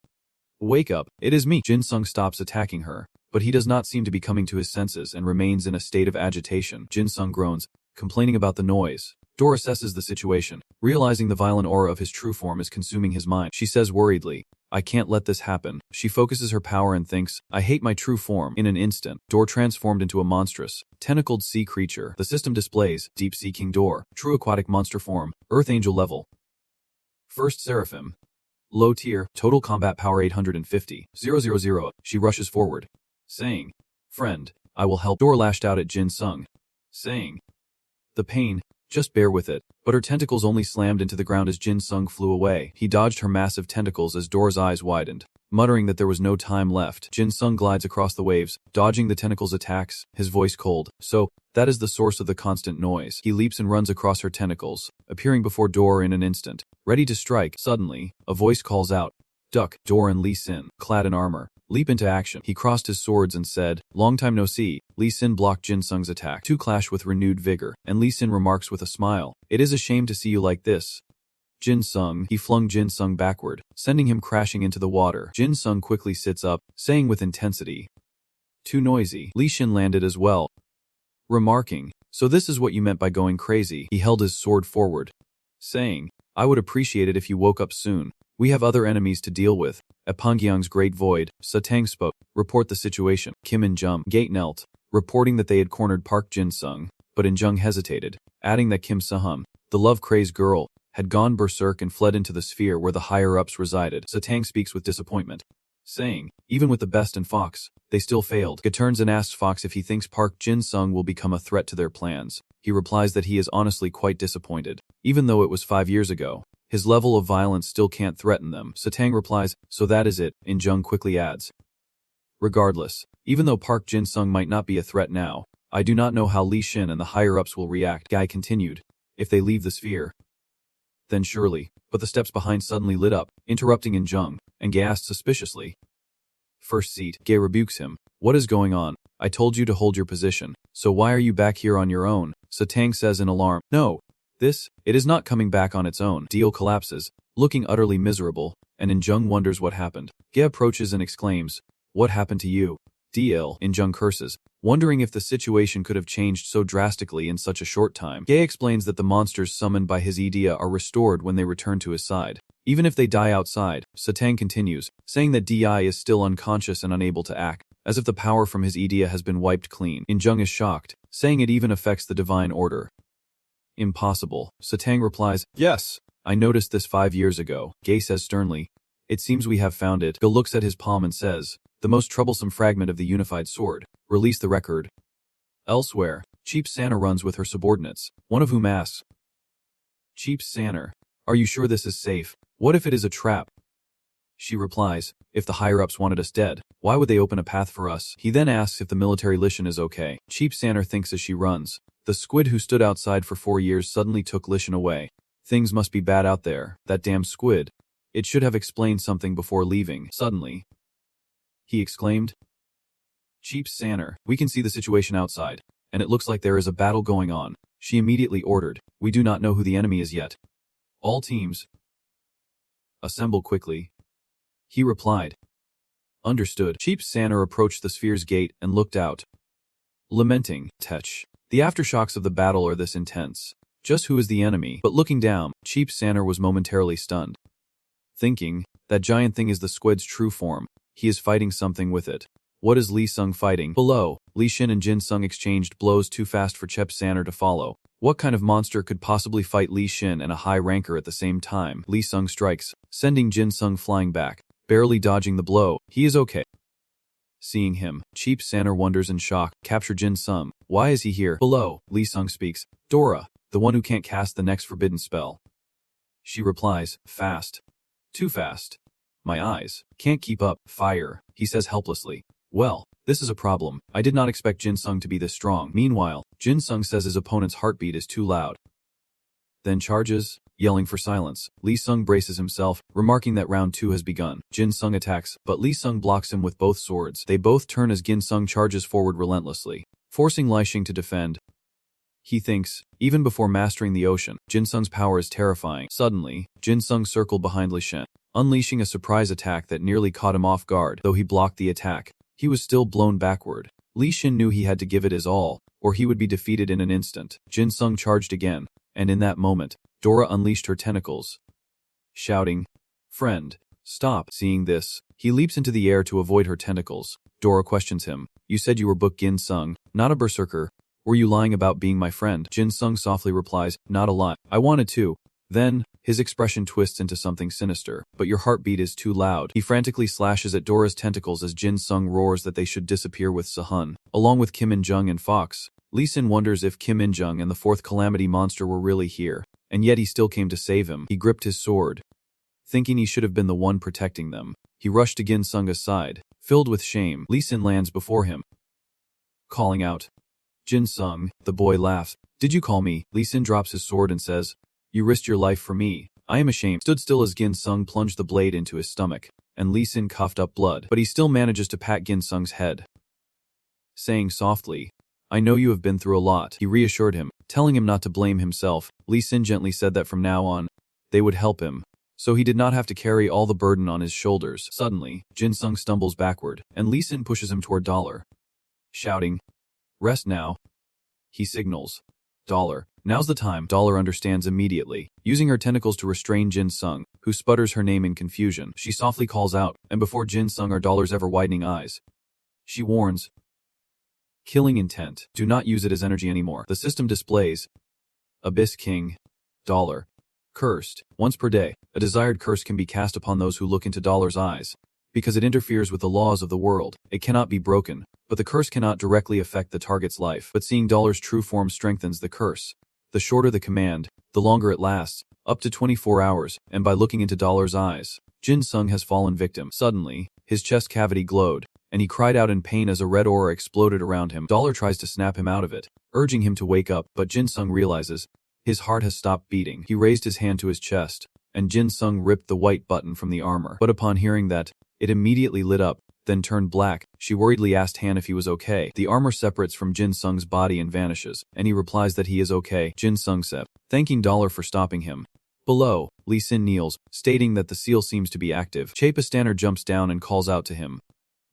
Wake up, it is me. Jin Sung stops attacking her, but he does not seem to be coming to his senses and remains in a state of agitation. Jin Sung groans, complaining about the noise. Dora assesses the situation, realizing the violent aura of his true form is consuming his mind. She says worriedly, I can't let this happen. She focuses her power and thinks, I hate my true form. In an instant, Dora transformed into a monstrous, tentacled sea creature. The system displays, Deep Sea King Dora, true aquatic monster form, Earth Angel level. First Seraphim. Low tier, total combat power 850, 000. She rushes forward, saying, friend, I will help. Dora lashed out at Jin Sung, saying, the pain, just bear with it. But her tentacles only slammed into the ground as Jin Sung flew away. He dodged her massive tentacles as Dora's eyes widened, muttering that there was no time left. Jin Sung glides across the waves, dodging the tentacles' attacks, his voice cold. So, that is the source of the constant noise. He leaps and runs across her tentacles, appearing before Dora in an instant, ready to strike. Suddenly, a voice calls out, "Duck!" Dora and Lee Sin, clad in armor, leap into action. He crossed his swords and said, "Long time no see." Lee Sin blocked Jin Sung's attack. Two clash with renewed vigor, and Lee Sin remarks with a smile, "It is a shame to see you like this, Jin Sung." He flung Jin Sung backward, sending him crashing into the water. Jin Sung quickly sits up, saying with intensity, "Too noisy." Lee Sin landed as well, remarking, "So this is what you meant by going crazy." He held his sword forward, saying, "I would appreciate it if you woke up soon. We have other enemies to deal with." At Pangyang's Great Void, Satang spoke, "Report the situation." Kim and Jung gate knelt, reporting that they had cornered Park Jin Sung, but Jung hesitated, adding that Kim Sahan, the love-crazed girl, had gone berserk and fled into the sphere where the higher-ups resided. Satang speaks with disappointment, saying, "Even with the best in Fox, they still failed." Ga turns and asks Fox if he thinks Park Jin Sung will become a threat to their plans. He replies that he is honestly quite disappointed. Even though it was 5 years ago, his level of violence still can't threaten them. Satang replies, "So that is it." Jung quickly adds, "Regardless, even though Park Jin Sung might not be a threat now, I do not know how Li Xin and the higher-ups will react." Guy continued, "If they leave the sphere, then surely." But the steps behind suddenly lit up, interrupting Jung, and Gay asked suspiciously, "First seat." Gay rebukes him, "What is going on? I told you to hold your position, so why are you back here on your own?" Satang says in alarm, "No. It is not coming back on its own." Deal collapses, looking utterly miserable, and Jung wonders what happened. Gay approaches and exclaims, "What happened to you?" DL. Jung curses, wondering if the situation could have changed so drastically in such a short time. Gay explains that the monsters summoned by his idea are restored when they return to his side, even if they die outside. Satang continues, saying that DI is still unconscious and unable to act, as if the power from his idea has been wiped clean. Jung is shocked, saying it even affects the divine order. "Impossible." Satang replies, "Yes, I noticed this 5 years ago." Gay says sternly, "It seems we have found it." Go looks at his palm and says, "The most troublesome fragment of the unified sword. Release the record." Elsewhere, Cheap Santa runs with her subordinates, one of whom asks, "Cheap Santa, are you sure this is safe? What if it is a trap?" She replies, "If the higher-ups wanted us dead, why would they open a path for us?" He then asks if the military Lishan is okay. Cheap Santa thinks as she runs, "The squid who stood outside for 4 years suddenly took Lishan away. Things must be bad out there. That damn squid. It should have explained something before leaving." Suddenly, he exclaimed, "Cheap Santa, we can see the situation outside, and it looks like there is a battle going on." She immediately ordered, "We do not know who the enemy is yet. All teams, assemble quickly." He replied, "Understood." Cheap Santa approached the sphere's gate and looked out, lamenting, "Tech. The aftershocks of the battle are this intense. Just who is the enemy?" But looking down, Cheap Santa was momentarily stunned, thinking, "That giant thing is the squid's true form. He is fighting something with it. What is Li Sung fighting?" Below, Li Xin and Jin Sung exchanged blows too fast for Cheap Santa to follow. What kind of monster could possibly fight Li Xin and a high ranker at the same time? Li Sung strikes, sending Jin Sung flying back, barely dodging the blow. He is okay. Seeing him, Cheap Santa wonders in shock. "Capture Jin Sung. Why is he here?" Below, Li Sung speaks, "Dora, the one who can't cast the next forbidden spell." She replies, "Fast. Too fast. My eyes can't keep up." "Fire," he says helplessly. "Well, this is a problem. I did not expect Jin Sung to be this strong." Meanwhile, Jin Sung says his opponent's heartbeat is too loud, then charges, yelling for silence. Li Sung braces himself, remarking that round 2 has begun. Jin Sung attacks, but Li Sung blocks him with both swords. They both turn as Jin Sung charges forward relentlessly, forcing Li Xing to defend. He thinks, even before mastering the ocean, Jin Sung's power is terrifying. Suddenly, Jin Sung circled behind Li Xing, unleashing a surprise attack that nearly caught him off guard. Though he blocked the attack, he was still blown backward. Li Xin knew he had to give it his all, or he would be defeated in an instant. Jin Sung charged again, and in that moment, Dora unleashed her tentacles, shouting, "Friend, stop." Seeing this, he leaps into the air to avoid her tentacles. Dora questions him, "You said you were Book Jin Sung, not a berserker. Were you lying about being my friend?" Jin Sung softly replies, "Not a lie. I wanted to." Then, his expression twists into something sinister. "But your heartbeat is too loud." He frantically slashes at Dora's tentacles as Jin Sung roars that they should disappear with Sahan, along with Kim In-jung and Fox. Lee Sin wonders if Kim In-jung and the 4th Calamity monster were really here, and yet he still came to save him. He gripped his sword, thinking he should have been the one protecting them. He rushed to Jin Sung's side. Filled with shame, Lee Sin lands before him, calling out, "Jin Sung." The boy laughs. "Did you call me?" Lee Sin drops his sword and says, "You risked your life for me. I am ashamed." Stood still as Jin Sung plunged the blade into his stomach, and Lee Sin coughed up blood, but he still manages to pat Jin Sung's head, saying softly, "I know you have been through a lot." He reassured him, telling him not to blame himself. Lee Sin gently said that from now on, they would help him, so he did not have to carry all the burden on his shoulders. Suddenly, Jin Sung stumbles backward, and Lee Sin pushes him toward Dollar, shouting, "Rest now." He signals, "Dollar, now's the time." Dollar understands immediately. Using her tentacles to restrain Jin Sung, who sputters her name in confusion, she softly calls out, and before Jin Sung or Dollar's ever-widening eyes, she warns, "Killing intent. Do not use it as energy anymore." The system displays, Abyss King, Dollar, cursed. Once per day, a desired curse can be cast upon those who look into Dollar's eyes. Because it interferes with the laws of the world, it cannot be broken, but the curse cannot directly affect the target's life. But seeing Dollar's true form strengthens the curse. The shorter the command, the longer it lasts, up to 24 hours, and by looking into Dollar's eyes, Jin Sung has fallen victim. Suddenly, his chest cavity glowed, and he cried out in pain as a red aura exploded around him. Dollar tries to snap him out of it, urging him to wake up, but Jin Sung realizes his heart has stopped beating. He raised his hand to his chest, and Jin Sung ripped the white button from the armor. But upon hearing that, it immediately lit up, then turned black. She worriedly asked Han if he was okay. The armor separates from Jin Sung's body and vanishes, and he replies that he is okay. Jin Sung said, thanking Dollar for stopping him. Below, Lee Sin kneels, stating that the seal seems to be active. Chapastaner jumps down and calls out to him.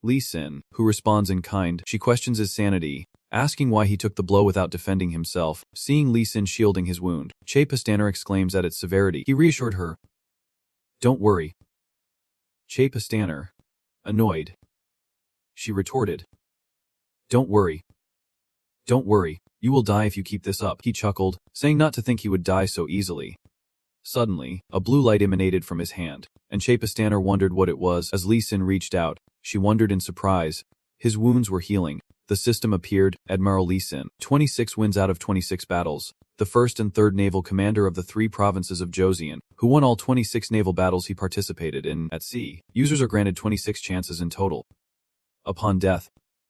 Lee Sin, who responds in kind, she questions his sanity, asking why he took the blow without defending himself. Seeing Lee Sin shielding his wound, Chapastaner exclaims at its severity. He reassured her. Don't worry. Chapastaner, annoyed, she retorted. Don't worry. Don't worry, you will die if you keep this up. He chuckled, saying not to think he would die so easily. Suddenly, a blue light emanated from his hand, and Chapastaner wondered what it was. As Lee Sin reached out, she wondered in surprise. His wounds were healing. The system appeared, Admiral Lee Sin, 26 wins out of 26 battles, the first and third naval commander of the 3 provinces of Joseon, who won all 26 naval battles he participated in at sea. Users are granted 26 chances in total. Upon death,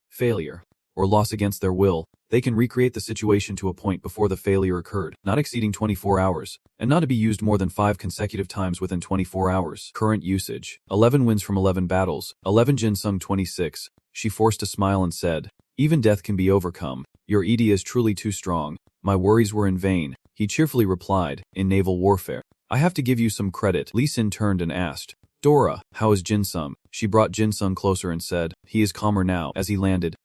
failure, or loss against their will, they can recreate the situation to a point before the failure occurred, not exceeding 24 hours, and not to be used more than 5 consecutive times within 24 hours. Current usage, 11 wins from 11 battles, 11 Jin Sung 26. She forced a smile and said, even death can be overcome. Your ED is truly too strong. My worries were in vain. He cheerfully replied, in naval warfare. I have to give you some credit. Lee Sin turned and asked, Dora, how is Jin Sung? She brought Jin Sung closer and said, he is calmer now. As he landed,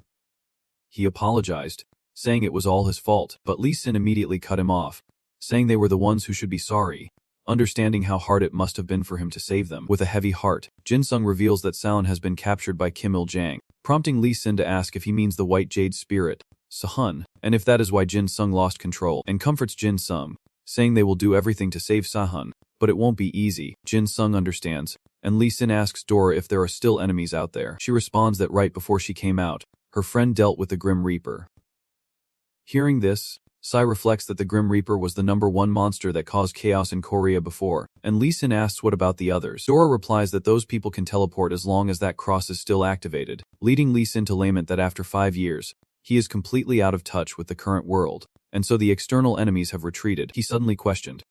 he apologized, saying it was all his fault, but Lee Sin immediately cut him off, saying they were the ones who should be sorry, understanding how hard it must have been for him to save them. With a heavy heart, Jin Sung reveals that Sahan has been captured by Kim Il-jang, prompting Lee Sin to ask if he means the White Jade Spirit, Sahan, and if that is why Jin Sung lost control, and comforts Jin Sung, saying they will do everything to save Sahan, but it won't be easy. Jin Sung understands, and Lee Sin asks Dora if there are still enemies out there. She responds that right before she came out, her friend dealt with the Grim Reaper. Hearing this, Sai reflects that the Grim Reaper was the #1 monster that caused chaos in Korea before, and Lee Sin asks what about the others. Dora replies that those people can teleport as long as that cross is still activated, leading Lee Sin to lament that after 5 years, he is completely out of touch with the current world, and so the external enemies have retreated. He suddenly questioned,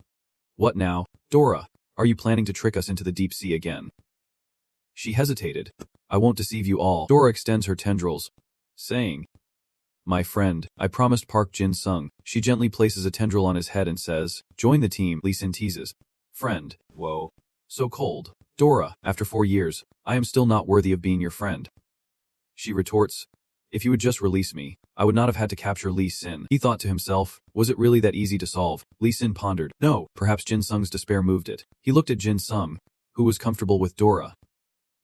what now, Dora? Are you planning to trick us into the deep sea again? She hesitated. I won't deceive you all. Dora extends her tendrils, saying, my friend, I promised Park Jin Sung. She gently places a tendril on his head and says, join the team. Lee Sin teases. Friend, whoa. So cold. Dora, after 4 years, I am still not worthy of being your friend. She retorts, if you would just release me, I would not have had to capture Lee Sin. He thought to himself, was it really that easy to solve? Lee Sin pondered, no, perhaps Jin Sung's despair moved it. He looked at Jin Sung, who was comfortable with Dora.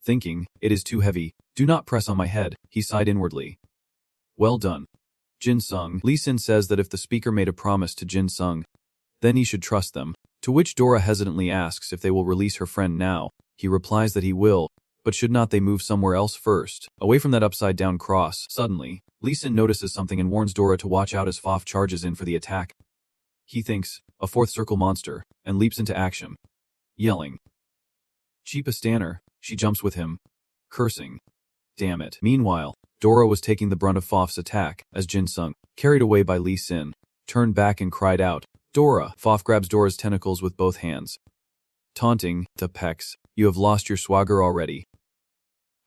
Thinking, it is too heavy, do not press on my head, he sighed inwardly. Well done, Jin Sung. Lee Sin says that if the speaker made a promise to Jin Sung, then he should trust them, to which Dora hesitantly asks if they will release her friend now. He replies that he will, but should not they move somewhere else first, away from that upside-down cross? Suddenly, Lee Sin notices something and warns Dora to watch out as Faf charges in for the attack. He thinks, a 4th circle monster, and leaps into action, yelling, Cheap a stanner, she jumps with him, cursing. Damn it. Meanwhile, Dora was taking the brunt of Fof's attack, as Jin Sung, carried away by Lee Sin, turned back and cried out, Dora! Fof grabs Dora's tentacles with both hands. Taunting, to Pex, you have lost your swagger already.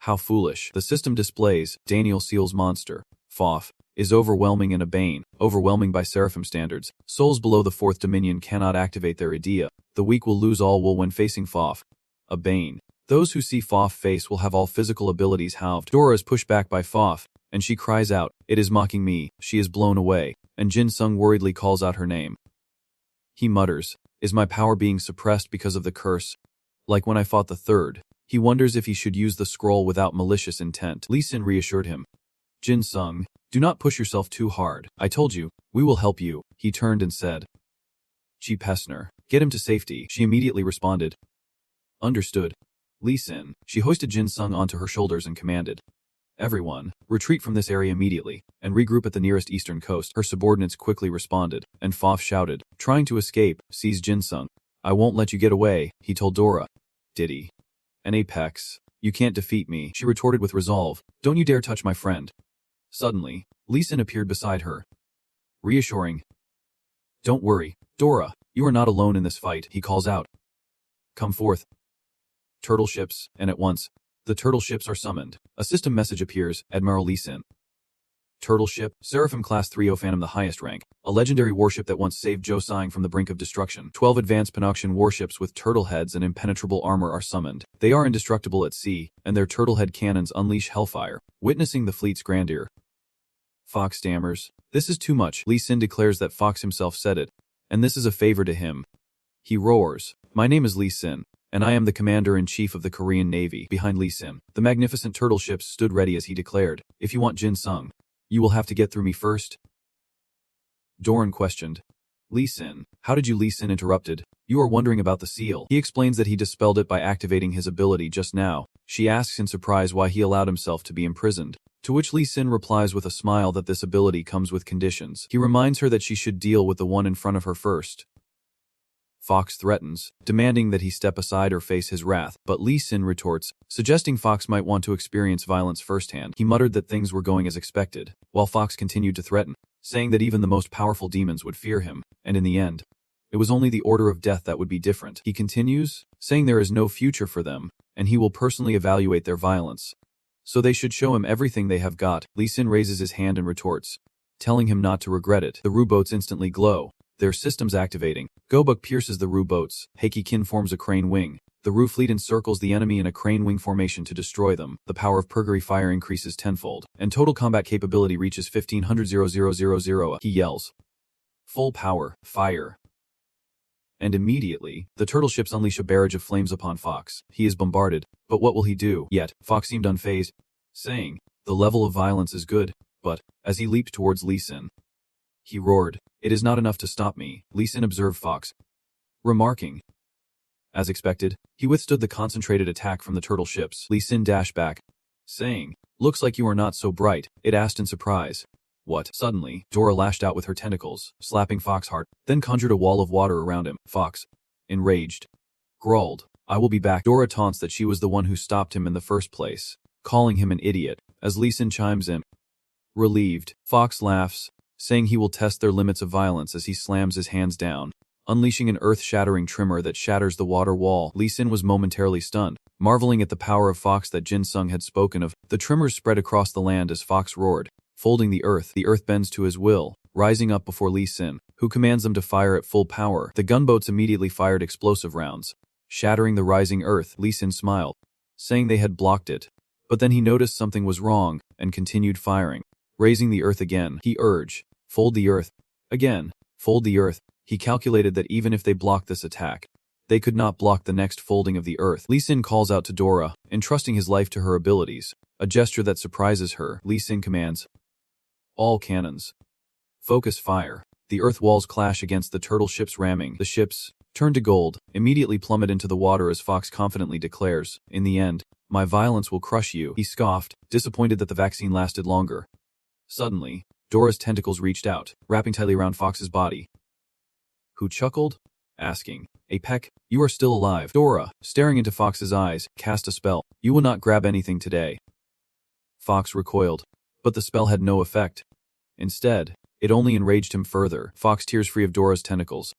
How foolish. The system displays, Daniel Seal's monster, Fof, is overwhelming and a bane, overwhelming by Seraphim standards. Souls below the 4th Dominion cannot activate their idea. The weak will lose all will when facing Fof. A bane. Those who see Fof face will have all physical abilities halved. Dora is pushed back by Fof, and she cries out, it is mocking me. She is blown away, and Jin Sung worriedly calls out her name. He mutters, is my power being suppressed because of the curse? Like when I fought the third. He wonders if he should use the scroll without malicious intent. Lee Sin reassured him. Jin Sung, do not push yourself too hard. I told you, we will help you. He turned and said. G. Pessner, get him to safety. She immediately responded. Understood. Lee Sin, she hoisted Jin Sung onto her shoulders and commanded. Everyone, retreat from this area immediately, and regroup at the nearest eastern coast. Her subordinates quickly responded, and Fof shouted, trying to escape, seize Jin Sung. I won't let you get away, he told Dora. Did he? An apex. You can't defeat me, she retorted with resolve. Don't you dare touch my friend. Suddenly, Lee Sin appeared beside her. Reassuring. Don't worry, Dora, you are not alone in this fight, he calls out. Come forth. Turtle ships, and at once, the turtle ships are summoned. A system message appears, Admiral Lee Sin. Turtle ship, Seraphim Class 3O Phantom, the highest rank, a legendary warship that once saved Zhou Sang from the brink of destruction. 12 advanced Panoxian warships with turtle heads and impenetrable armor are summoned. They are indestructible at sea, and their turtle head cannons unleash hellfire, witnessing the fleet's grandeur. Fox stammers, this is too much. Lee Sin declares that Fox himself said it, and this is a favor to him. He roars, my name is Lee Sin, and I am the commander-in-chief of the Korean Navy. Behind Lee Sin, the magnificent turtle ships stood ready as he declared, if you want Jin Sung, you will have to get through me first. Doran questioned. Lee Sin, how did you? Lee Sin interrupted. You are wondering about the seal. He explains that he dispelled it by activating his ability just now. She asks in surprise why he allowed himself to be imprisoned, to which Lee Sin replies with a smile that this ability comes with conditions. He reminds her that she should deal with the one in front of her first. Fox threatens, demanding that he step aside or face his wrath, but Lee Sin retorts, suggesting Fox might want to experience violence firsthand. He muttered that things were going as expected, while Fox continued to threaten, saying that even the most powerful demons would fear him, and in the end, it was only the order of death that would be different. He continues, saying there is no future for them, and he will personally evaluate their violence. So they should show him everything they have got. Lee Sin raises his hand and retorts, telling him not to regret it. The rowboats instantly glow, their systems activating. Gobuk pierces the rowboats. Heiki-kin forms a crane wing. The Ru fleet encircles the enemy in a crane wing formation to destroy them. The power of Purgatory fire increases tenfold, and total combat capability reaches 1500,000. He yells. Full power, fire. And immediately, the turtle ships unleash a barrage of flames upon Fox. He is bombarded, but what will he do? Yet, Fox seemed unfazed, saying, the level of violence is good, but, as he leaped towards Lee Sin, he roared, it is not enough to stop me. Lee Sin observed Fox, remarking. As expected, he withstood the concentrated attack from the turtle ships. Lee Sin dashed back, saying, looks like you are not so bright. It asked in surprise. What? Suddenly, Dora lashed out with her tentacles, slapping Fox hard, then conjured a wall of water around him. Fox, enraged, growled, I will be back. Dora taunts that she was the one who stopped him in the first place, calling him an idiot, as Lee Sin chimes in. Relieved, Fox laughs, saying he will test their limits of violence as he slams his hands down, unleashing an earth-shattering tremor that shatters the water wall. Lee Sin was momentarily stunned, marveling at the power of Fox that Jin Sung had spoken of. The tremors spread across the land as Fox roared, folding the earth. The earth bends to his will, rising up before Lee Sin, who commands them to fire at full power. The gunboats immediately fired explosive rounds, shattering the rising earth. Lee Sin smiled, saying they had blocked it, but then he noticed something was wrong, and continued firing. Raising the earth again, he urged, fold the earth. Again, fold the earth. He calculated that even if they blocked this attack, they could not block the next folding of the earth. Lee Sin calls out to Dora, entrusting his life to her abilities, a gesture that surprises her. Lee Sin commands, all cannons, focus fire. The earth walls clash against the turtle ships, ramming. The ships, turned to gold, immediately plummet into the water as Fox confidently declares, in the end, my violence will crush you. He scoffed, disappointed that the vaccine lasted longer. Suddenly, Dora's tentacles reached out, wrapping tightly around Fox's body. Who chuckled? asking, "A peck, you are still alive." Dora, staring into Fox's eyes, cast a spell. "You will not grab anything today." Fox recoiled, but the spell had no effect. Instead, it only enraged him further. Fox tears free of Dora's tentacles.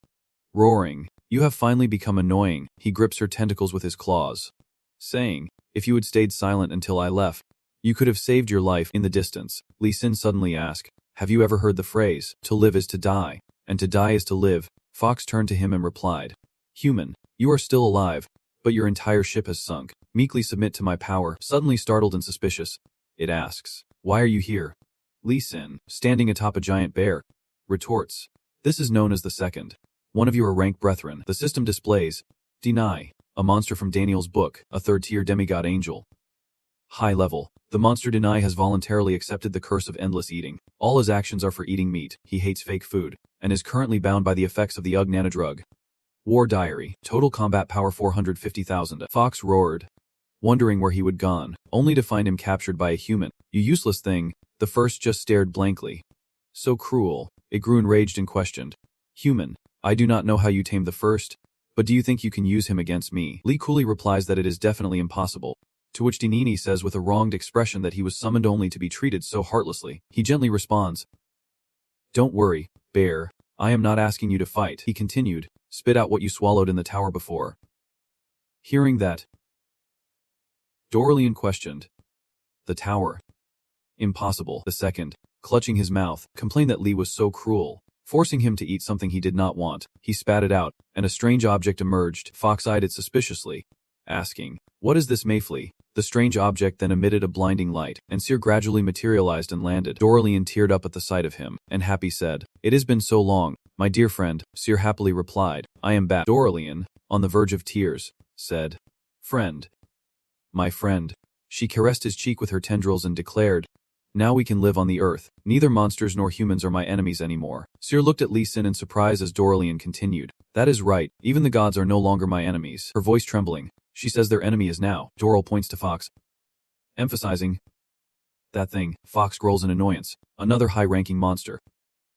Roaring, "You have finally become annoying." He grips her tentacles with his claws, saying, "If you had stayed silent until I left, you could have saved your life." In the distance, Lee Sin suddenly asked, "Have you ever heard the phrase, 'To live is to die, and to die is to live'?" Fox turned to him and replied, "Human, you are still alive, but your entire ship has sunk. Meekly submit to my power." Suddenly startled and suspicious, it asks, "Why are you here?" Lee Sin, standing atop a giant bear, retorts, "This is known as the second. One of your rank brethren." The system displays, Deny, a monster from Daniel's book, a third-tier demigod angel. High level. The monster Deny has voluntarily accepted the curse of endless eating. All his actions are for eating meat. He hates fake food, and is currently bound by the effects of the UG nanodrug. War Diary. Total combat power 450,000. Fox roared, wondering where he would gone, only to find him captured by a human. "You useless thing." The first just stared blankly. "So cruel." It grew enraged and questioned, "Human, I do not know how you tamed the first, but do you think you can use him against me?" Lee coolly replies that it is definitely impossible, to which Dinini says with a wronged expression that he was summoned only to be treated so heartlessly. He gently responds, "Don't worry, bear, I am not asking you to fight." He continued, "Spit out what you swallowed in the tower before." Hearing that, Doralian questioned, "The tower?" "Impossible." The second, clutching his mouth, complained that Lee was so cruel, forcing him to eat something he did not want. He spat it out, and a strange object emerged. Fox eyed it suspiciously, asking, "What is this, Mayfly?" The strange object then emitted a blinding light, and Seer gradually materialized and landed. Doralian teared up at the sight of him, and happy said, "It has been so long, my dear friend." Seer happily replied, "I am back." Doralian, on the verge of tears, said, "Friend. My friend." She caressed his cheek with her tendrils and declared, "Now we can live on the earth. Neither monsters nor humans are my enemies anymore." Seer looked at Lee Sin in surprise as Doralian continued, "That is right, even the gods are no longer my enemies." Her voice trembling, she says their enemy is now. Doral points to Fox, emphasizing, "That thing." Fox growls in annoyance, "Another high-ranking monster."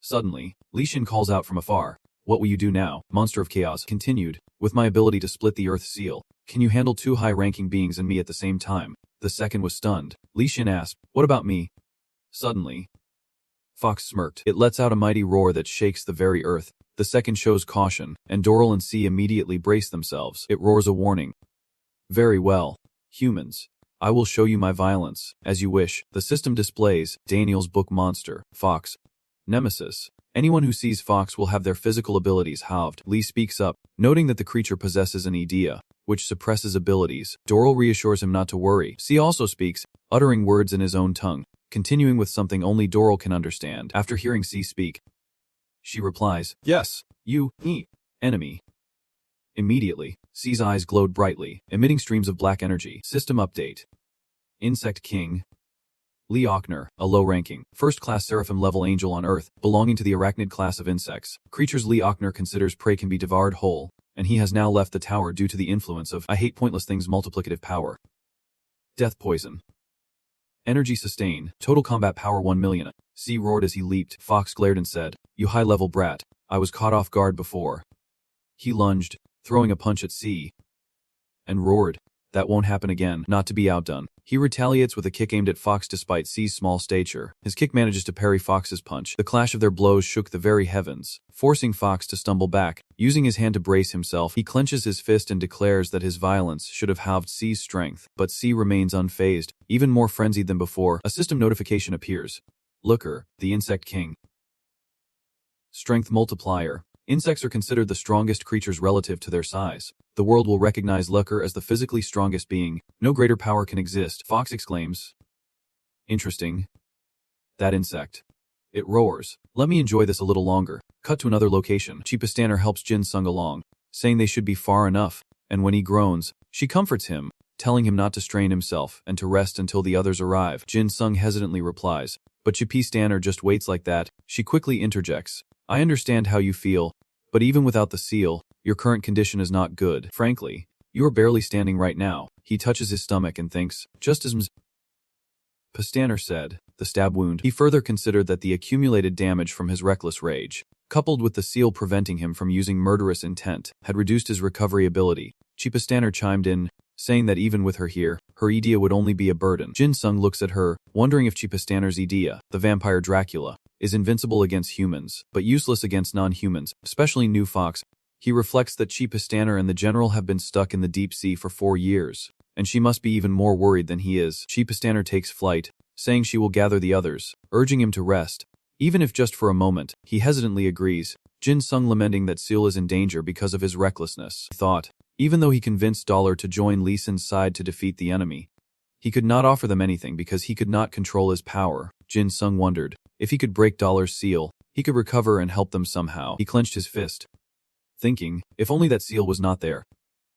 Suddenly, Lee Sin calls out from afar, "What will you do now?" Monster of Chaos continued, "With my ability to split the earth's seal, can you handle two high-ranking beings and me at the same time?" The second was stunned. Lee Sin asked, "What about me?" Suddenly, Fox smirked. It lets out a mighty roar that shakes the very earth. The second shows caution, and Doral and C immediately brace themselves. It roars a warning. "Very well, humans. I will show you my violence, as you wish." The system displays, Daniel's book monster, Fox. Nemesis. Anyone who sees Fox will have their physical abilities halved. Lee speaks up, noting that the creature possesses an idea, which suppresses abilities. Doral reassures him not to worry. C also speaks, uttering words in his own tongue, continuing with something only Doral can understand. After hearing C speak, she replies, "Yes, you, enemy." Immediately, C's eyes glowed brightly, emitting streams of black energy. System update. Insect King. Lee Ochner, a low-ranking, first-class seraphim-level angel on Earth, belonging to the arachnid class of insects. Creatures Lee Ochner considers prey can be devoured whole, and he has now left the tower due to the influence of I hate pointless things multiplicative power. Death poison. Energy sustain. Total combat power 1 million. C roared as he leaped. Fox glared and said, "You high-level brat. I was caught off guard before." He lunged, throwing a punch at C, and roared, "That won't happen again." Not to be outdone, he retaliates with a kick aimed at Fox despite C's small stature. His kick manages to parry Fox's punch. The clash of their blows shook the very heavens, forcing Fox to stumble back. Using his hand to brace himself, he clenches his fist and declares that his violence should have halved C's strength, but C remains unfazed, even more frenzied than before. A system notification appears. Looker, the Insect King. Strength multiplier. Insects are considered the strongest creatures relative to their size. The world will recognize Looker as the physically strongest being. No greater power can exist. Fox exclaims, "Interesting. That insect." It roars, "Let me enjoy this a little longer." Cut to another location. Chipastaner helps Jin Sung along, saying they should be far enough, and when he groans, she comforts him, telling him not to strain himself and to rest until the others arrive. Jin Sung hesitantly replies, but Chipastaner just waits like that. She quickly interjects, "I understand how you feel, but even without the seal, your current condition is not good. Frankly, you are barely standing right now." He touches his stomach and thinks, just as Pastaner said, the stab wound. He further considered that the accumulated damage from his reckless rage, coupled with the seal preventing him from using murderous intent, had reduced his recovery ability. Chipastaner chimed in, saying that even with her here, her idea would only be a burden. Jin Sung looks at her, wondering if Chipastaner's idea, the vampire Dracula, is invincible against humans, but useless against non-humans, especially New Fox. He reflects that Chipastaner and the general have been stuck in the deep sea for 4 years, and she must be even more worried than he is. Chipastaner takes flight, saying she will gather the others, urging him to rest, even if just for a moment. He hesitantly agrees, Jin Sung lamenting that Seal is in danger because of his recklessness. He thought, even though he convinced Dollar to join Lee Sin's side to defeat the enemy, he could not offer them anything because he could not control his power. Jin Sung wondered, if he could break Dollar's seal, he could recover and help them somehow. He clenched his fist, thinking, if only that seal was not there.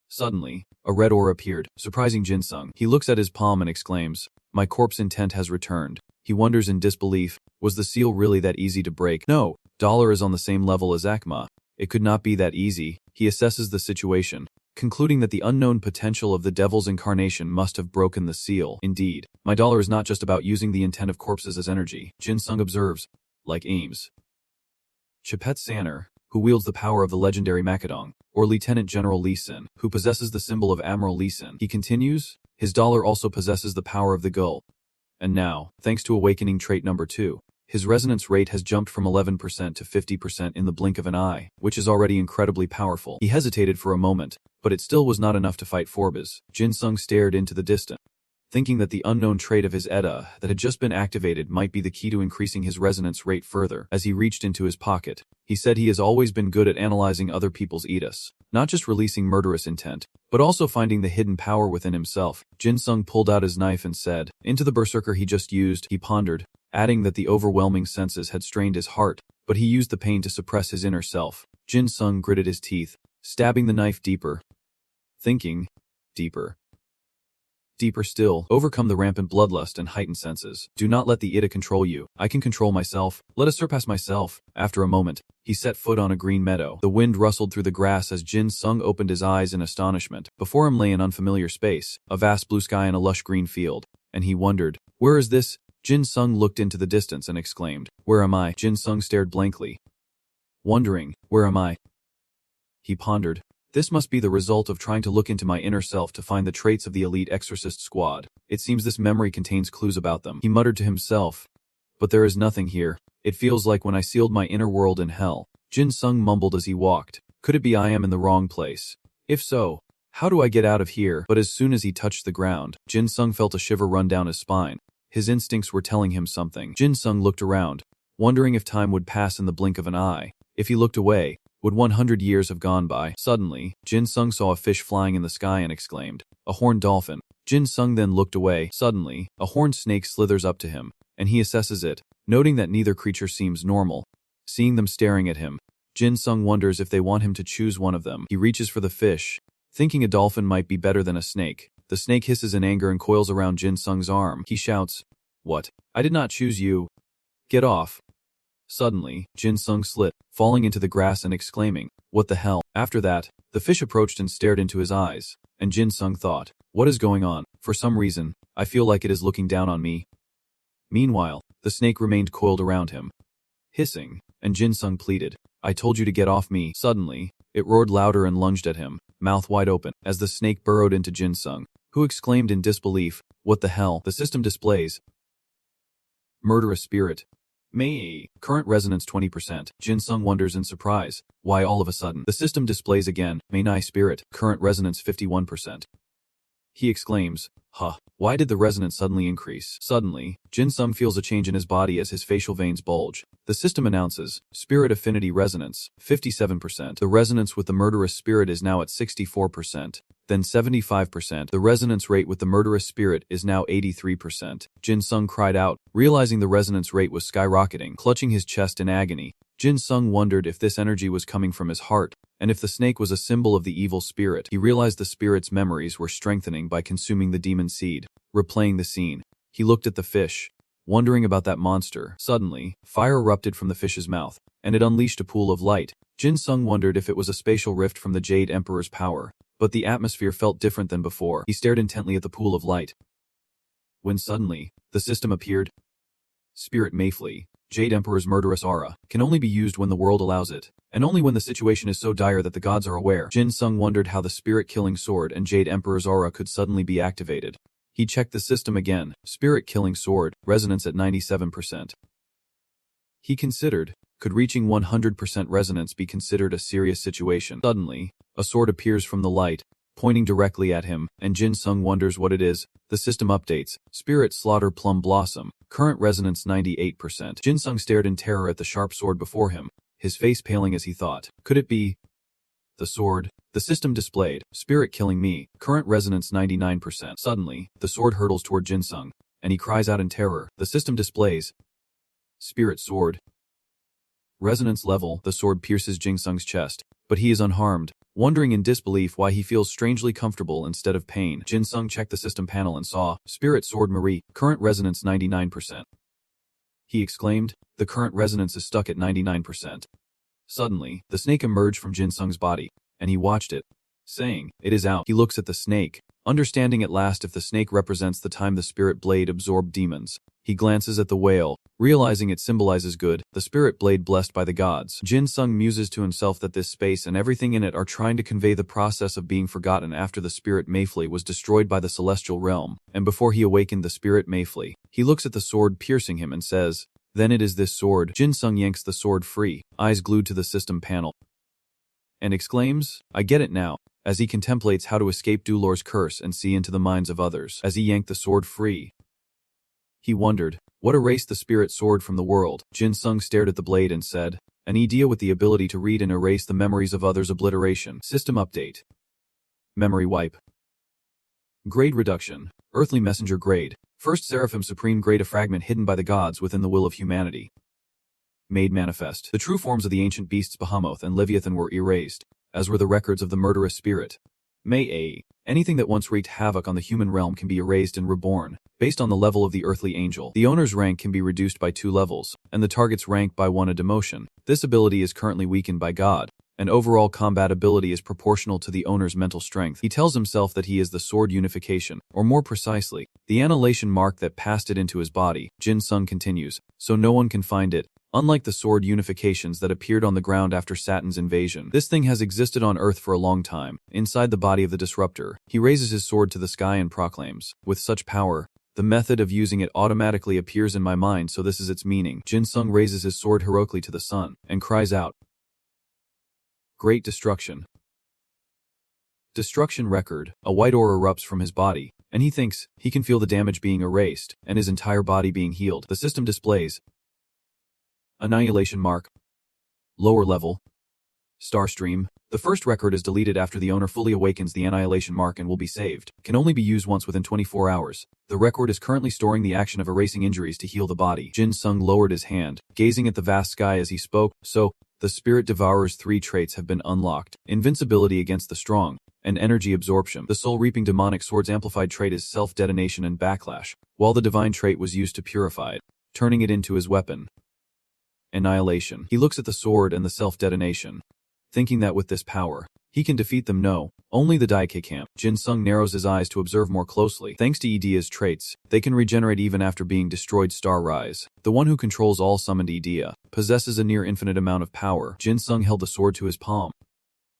Suddenly, a red ore appeared, surprising Jin Sung. He looks at his palm and exclaims, my corpse intent has returned. He wonders in disbelief, was the seal really that easy to break? No, Dollar is on the same level as Akma. It could not be that easy. He assesses the situation, concluding that the unknown potential of the devil's incarnation must have broken the seal. Indeed, my Dollar is not just about using the intent of corpses as energy, Jin Sung observes, like Ames. Chipet Sanner, who wields the power of the legendary Macedong, or Lieutenant General Lee Sin, who possesses the symbol of Admiral Lee Sin. He continues, his Dollar also possesses the power of the gull. And now, thanks to awakening trait number 2, his resonance rate has jumped from 11% to 50% in the blink of an eye, which is already incredibly powerful. He hesitated for a moment, but it still was not enough to fight Forbes. Jin Sung stared into the distance, thinking that the unknown trait of his ETA that had just been activated might be the key to increasing his resonance rate further. As he reached into his pocket, he said he has always been good at analyzing other people's ETAs, not just releasing murderous intent, but also finding the hidden power within himself. Jin Sung pulled out his knife and said, into the berserker he just used. He pondered, adding that the overwhelming senses had strained his heart, but he used the pain to suppress his inner self. Jin Sung gritted his teeth, stabbing the knife deeper, thinking, deeper. Deeper still, overcome the rampant bloodlust and heightened senses. Do not let the Ida control you. I can control myself. Let us surpass myself. After a moment, he set foot on a green meadow. The wind rustled through the grass as Jin Sung opened his eyes in astonishment. Before him lay an unfamiliar space, a vast blue sky and a lush green field, and he wondered, where is this? Jin Sung looked into the distance and exclaimed, where am I? Jin Sung stared blankly, wondering, where am I? He pondered, this must be the result of trying to look into my inner self to find the traits of the elite exorcist squad. It seems this memory contains clues about them. He muttered to himself, but there is nothing here. It feels like when I sealed my inner world in hell. Jin Sung mumbled as he walked. Could it be I am in the wrong place? If so, how do I get out of here? But as soon as he touched the ground, Jin Sung felt a shiver run down his spine. His instincts were telling him something. Jin Sung looked around, wondering if time would pass in the blink of an eye. If he looked away, would 100 years have gone by? Suddenly, Jin Sung saw a fish flying in the sky and exclaimed, a horned dolphin. Jin Sung then looked away. Suddenly, a horned snake slithers up to him, and he assesses it, noting that neither creature seems normal. Seeing them staring at him, Jin Sung wonders if they want him to choose one of them. He reaches for the fish, thinking a dolphin might be better than a snake. The snake hisses in anger and coils around Jin Sung's arm. He shouts, what? I did not choose you. Get off. Suddenly, Jin Sung slipped, falling into the grass and exclaiming, what the hell? After that, the fish approached and stared into his eyes, and Jin Sung thought, what is going on? For some reason, I feel like it is looking down on me. Meanwhile, the snake remained coiled around him, hissing, and Jin Sung pleaded, I told you to get off me. Suddenly, it roared louder and lunged at him, mouth wide open, as the snake burrowed into Jin Sung, who exclaimed in disbelief, what the hell? The system displays murderous spirit. May. Current resonance 20%. Jin Sung wonders in surprise, why all of a sudden? The system displays again, May Nai spirit. Current resonance 51%. He exclaims, huh, why did the resonance suddenly increase? Suddenly, Jin Sung feels a change in his body as his facial veins bulge. The system announces, spirit affinity resonance, 57%. The resonance with the murderous spirit is now at 64%. Then 75%. The resonance rate with the murderous spirit is now 83%. Jin Sung cried out, realizing the resonance rate was skyrocketing. Clutching his chest in agony, Jin Sung wondered if this energy was coming from his heart, and if the snake was a symbol of the evil spirit. He realized the spirit's memories were strengthening by consuming the demon seed. Replaying the scene, he looked at the fish, wondering about that monster. Suddenly, fire erupted from the fish's mouth, and it unleashed a pool of light. Jin Sung wondered if it was a spatial rift from the Jade Emperor's power, but the atmosphere felt different than before. He stared intently at the pool of light, when suddenly, the system appeared. Spirit may flee. Jade Emperor's murderous aura can only be used when the world allows it, and only when the situation is so dire that the gods are aware. Jin Sung wondered how the spirit-killing sword and Jade Emperor's aura could suddenly be activated. He checked the system again. Spirit-killing sword, resonance at 97%. He considered, could reaching 100% resonance be considered a serious situation? Suddenly, a sword appears from the light, pointing directly at him, and Jin Sung wonders what it is. The system updates. Spirit Slaughter Plum Blossom. Current resonance 98%. Jin Sung stared in terror at the sharp sword before him, his face paling as he thought. Could it be the sword? The system displayed. Spirit killing me. Current resonance 99%. Suddenly, the sword hurtles toward Jin Sung, and he cries out in terror. The system displays. Spirit sword. Resonance level. The sword pierces Jin Sung's chest, but he is unharmed. Wondering in disbelief why he feels strangely comfortable instead of pain, Jin Sung checked the system panel and saw, Spirit Sword Marie, current resonance 99%. He exclaimed, the current resonance is stuck at 99%. Suddenly, the snake emerged from Jin Sung's body, and he watched it, saying, it is out. He looks at the snake, understanding at last if the snake represents the time the spirit blade absorbed demons. He glances at the whale, realizing it symbolizes good, the spirit blade blessed by the gods. Jin Sung muses to himself that this space and everything in it are trying to convey the process of being forgotten after the spirit Mayfly was destroyed by the celestial realm, and before he awakened the spirit Mayfly. He looks at the sword piercing him and says, then it is this sword. Jin Sung yanks the sword free, eyes glued to the system panel, and exclaims, I get it now, as he contemplates how to escape Dulor's curse and see into the minds of others. As he yanked the sword free, he wondered, what erased the spirit sword from the world? Jin Sung stared at the blade and said, an idea with the ability to read and erase the memories of others. Obliteration. System update. Memory wipe. Grade reduction. Earthly messenger grade. First Seraphim Supreme grade, a fragment hidden by the gods within the will of humanity. Made manifest. The true forms of the ancient beasts Bahamut and Leviathan were erased, as were the records of the murderous spirit. May A. Anything that once wreaked havoc on the human realm can be erased and reborn, based on the level of the earthly angel. The owner's rank can be reduced by 2 levels, and the target's rank by 1, a demotion. This ability is currently weakened by God, and overall combat ability is proportional to the owner's mental strength. He tells himself that he is the sword unification, or more precisely, the annihilation mark that passed it into his body. Jin Sung continues, so no one can find it. Unlike the sword unifications that appeared on the ground after Satan's invasion, this thing has existed on Earth for a long time. Inside the body of the disruptor, he raises his sword to the sky and proclaims, with such power, the method of using it automatically appears in my mind, so this is its meaning. Jin Sung raises his sword heroically to the sun, and cries out, Great Destruction. Destruction record. A white aura erupts from his body, and he thinks he can feel the damage being erased, and his entire body being healed. The system displays Annihilation mark. Lower level. Starstream. The first record is deleted after the owner fully awakens the annihilation mark and will be saved. Can only be used once within 24 hours. The record is currently storing the action of erasing injuries to heal the body. Jin Sung lowered his hand, gazing at the vast sky as he spoke. So, the Spirit Devourer's 3 traits have been unlocked. Invincibility against the strong, and energy absorption. The soul-reaping demonic sword's amplified trait is self-detonation and backlash, while the divine trait was used to purify it, turning it into his weapon. Annihilation. He looks at the sword and the self-detonation, thinking that with this power, he can defeat them. No, only the Daike camp. Jin Sung narrows his eyes to observe more closely. Thanks to Idia's traits, they can regenerate even after being destroyed. Star Rise. The one who controls all summoned Idia possesses a near infinite amount of power. Jin Sung held the sword to his palm,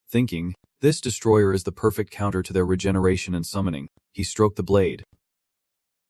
thinking, this destroyer is the perfect counter to their regeneration and summoning. He stroked the blade,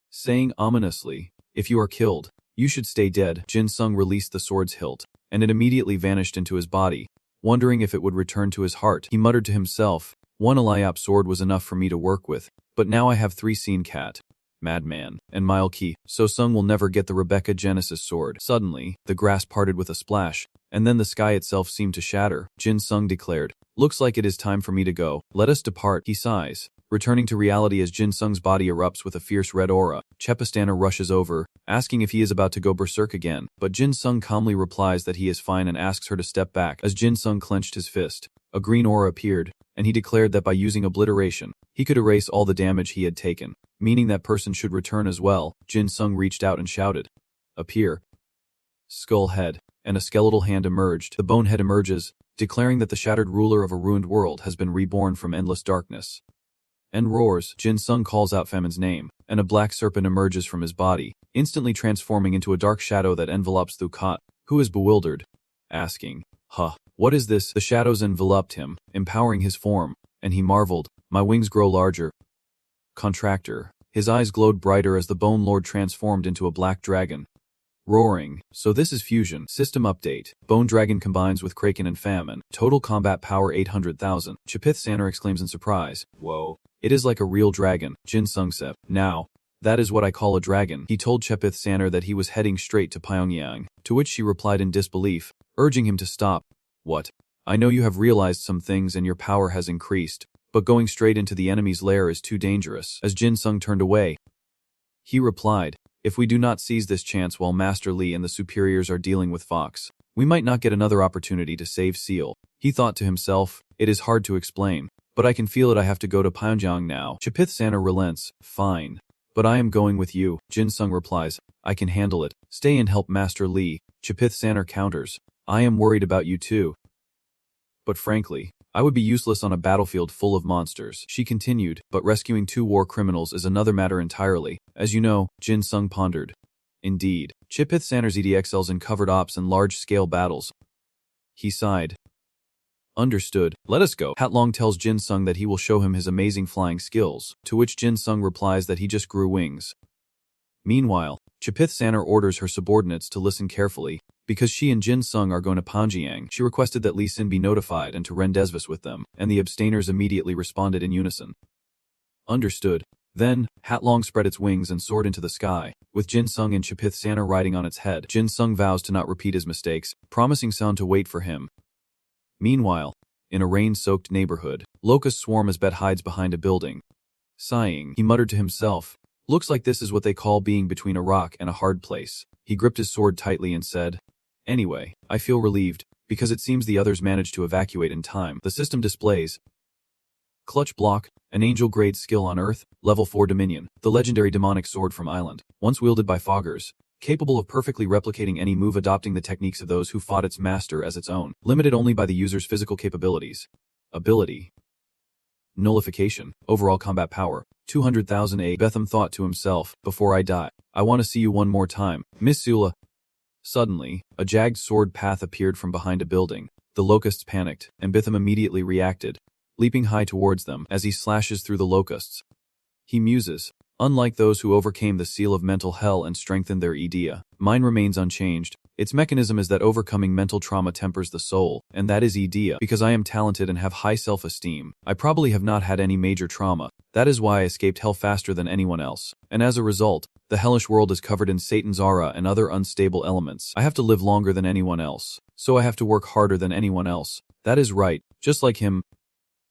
saying ominously, if you are killed, you should stay dead. Jin Sung released the sword's hilt, and it immediately vanished into his body. Wondering if it would return to his heart, he muttered to himself, 1 Eliap sword was enough for me to work with, but now I have 3 Scene Cat, Madman, and Milky, so Sung will never get the Rebecca Genesis sword. Suddenly, the grass parted with a splash, and then the sky itself seemed to shatter. Jin Sung declared, looks like it is time for me to go. Let us depart. He sighs, returning to reality as Jin Sung's body erupts with a fierce red aura. Chepistana rushes over, asking if he is about to go berserk again, but Jin Sung calmly replies that he is fine and asks her to step back. As Jin Sung clenched his fist, a green aura appeared, and he declared that by using obliteration, he could erase all the damage he had taken, meaning that person should return as well. Jin Sung reached out and shouted, appear. Skull head, and a skeletal hand emerged. The bone head emerges, declaring that the shattered ruler of a ruined world has been reborn from endless darkness. and roars. Jin Sung calls out Famen's name, and a black serpent emerges from his body, instantly transforming into a dark shadow that envelopes Thu Kat, who is bewildered, asking, "Huh, what is this?" The shadows enveloped him, empowering his form, and he marveled, "My wings grow larger." Contractor. His eyes glowed brighter as the Bone Lord transformed into a black dragon. Roaring. So this is fusion. System update. Bone Dragon combines with Kraken and Famine. Total combat power 800,000. Chapith Saner exclaims in surprise. Whoa. It is like a real dragon. Jin Sung said. Now, that is what I call a dragon. He told Chapith Saner that he was heading straight to Pyongyang, to which she replied in disbelief, urging him to stop. What? I know you have realized some things and your power has increased, but going straight into the enemy's lair is too dangerous. As Jin Sung turned away, he replied, if we do not seize this chance while Master Li and the superiors are dealing with Fox, we might not get another opportunity to save Seal. He thought to himself, it is hard to explain, but I can feel it. I have to go to Pyongyang now. Chapith Saner relents, fine, but I am going with you. Jin Sung replies, I can handle it. Stay and help Master Li. Chapith Saner counters, I am worried about you too. But frankly, I would be useless on a battlefield full of monsters. She continued, but rescuing 2 war criminals is another matter entirely. As you know, Jin Sung pondered. Indeed, Chapith Saner's ED excels in covered ops and large-scale battles. He sighed. Understood. Let us go. Hatlong tells Jin Sung that he will show him his amazing flying skills, to which Jin Sung replies that he just grew wings. Meanwhile, Chapith Saner orders her subordinates to listen carefully. Because she and Jin Sung are going to Pyongyang, she requested that Li Xin be notified and to rendezvous with them, and the abstainers immediately responded in unison. Understood. Then, Hatlong spread its wings and soared into the sky, with Jin Sung and Chapith Saner riding on its head. Jin Sung vows to not repeat his mistakes, promising Sun to wait for him. Meanwhile, in a rain-soaked neighborhood, locusts swarm as Bet hides behind a building. Sighing, he muttered to himself, looks like this is what they call being between a rock and a hard place. He gripped his sword tightly and said, anyway, I feel relieved, because it seems the others managed to evacuate in time. The system displays Clutch Block, an angel-grade skill on Earth, Level 4 Dominion, the legendary demonic sword from Island, once wielded by Foggers, capable of perfectly replicating any move, adopting the techniques of those who fought its master as its own, limited only by the user's physical capabilities. Ability. Nullification, overall combat power, 200,000 A. Betham thought to himself, before I die, I want to see you one more time, Miss Sula. Suddenly, a jagged sword path appeared from behind a building. The locusts panicked, and Bitham immediately reacted, leaping high towards them as he slashes through the locusts. He muses, unlike those who overcame the seal of mental hell and strengthened their idea, mine remains unchanged. Its mechanism is that overcoming mental trauma tempers the soul, and that is idea. Because I am talented and have high self-esteem, I probably have not had any major trauma. That is why I escaped hell faster than anyone else. And as a result, the hellish world is covered in Satan's aura and other unstable elements. I have to live longer than anyone else, so I have to work harder than anyone else. That is right, just like him.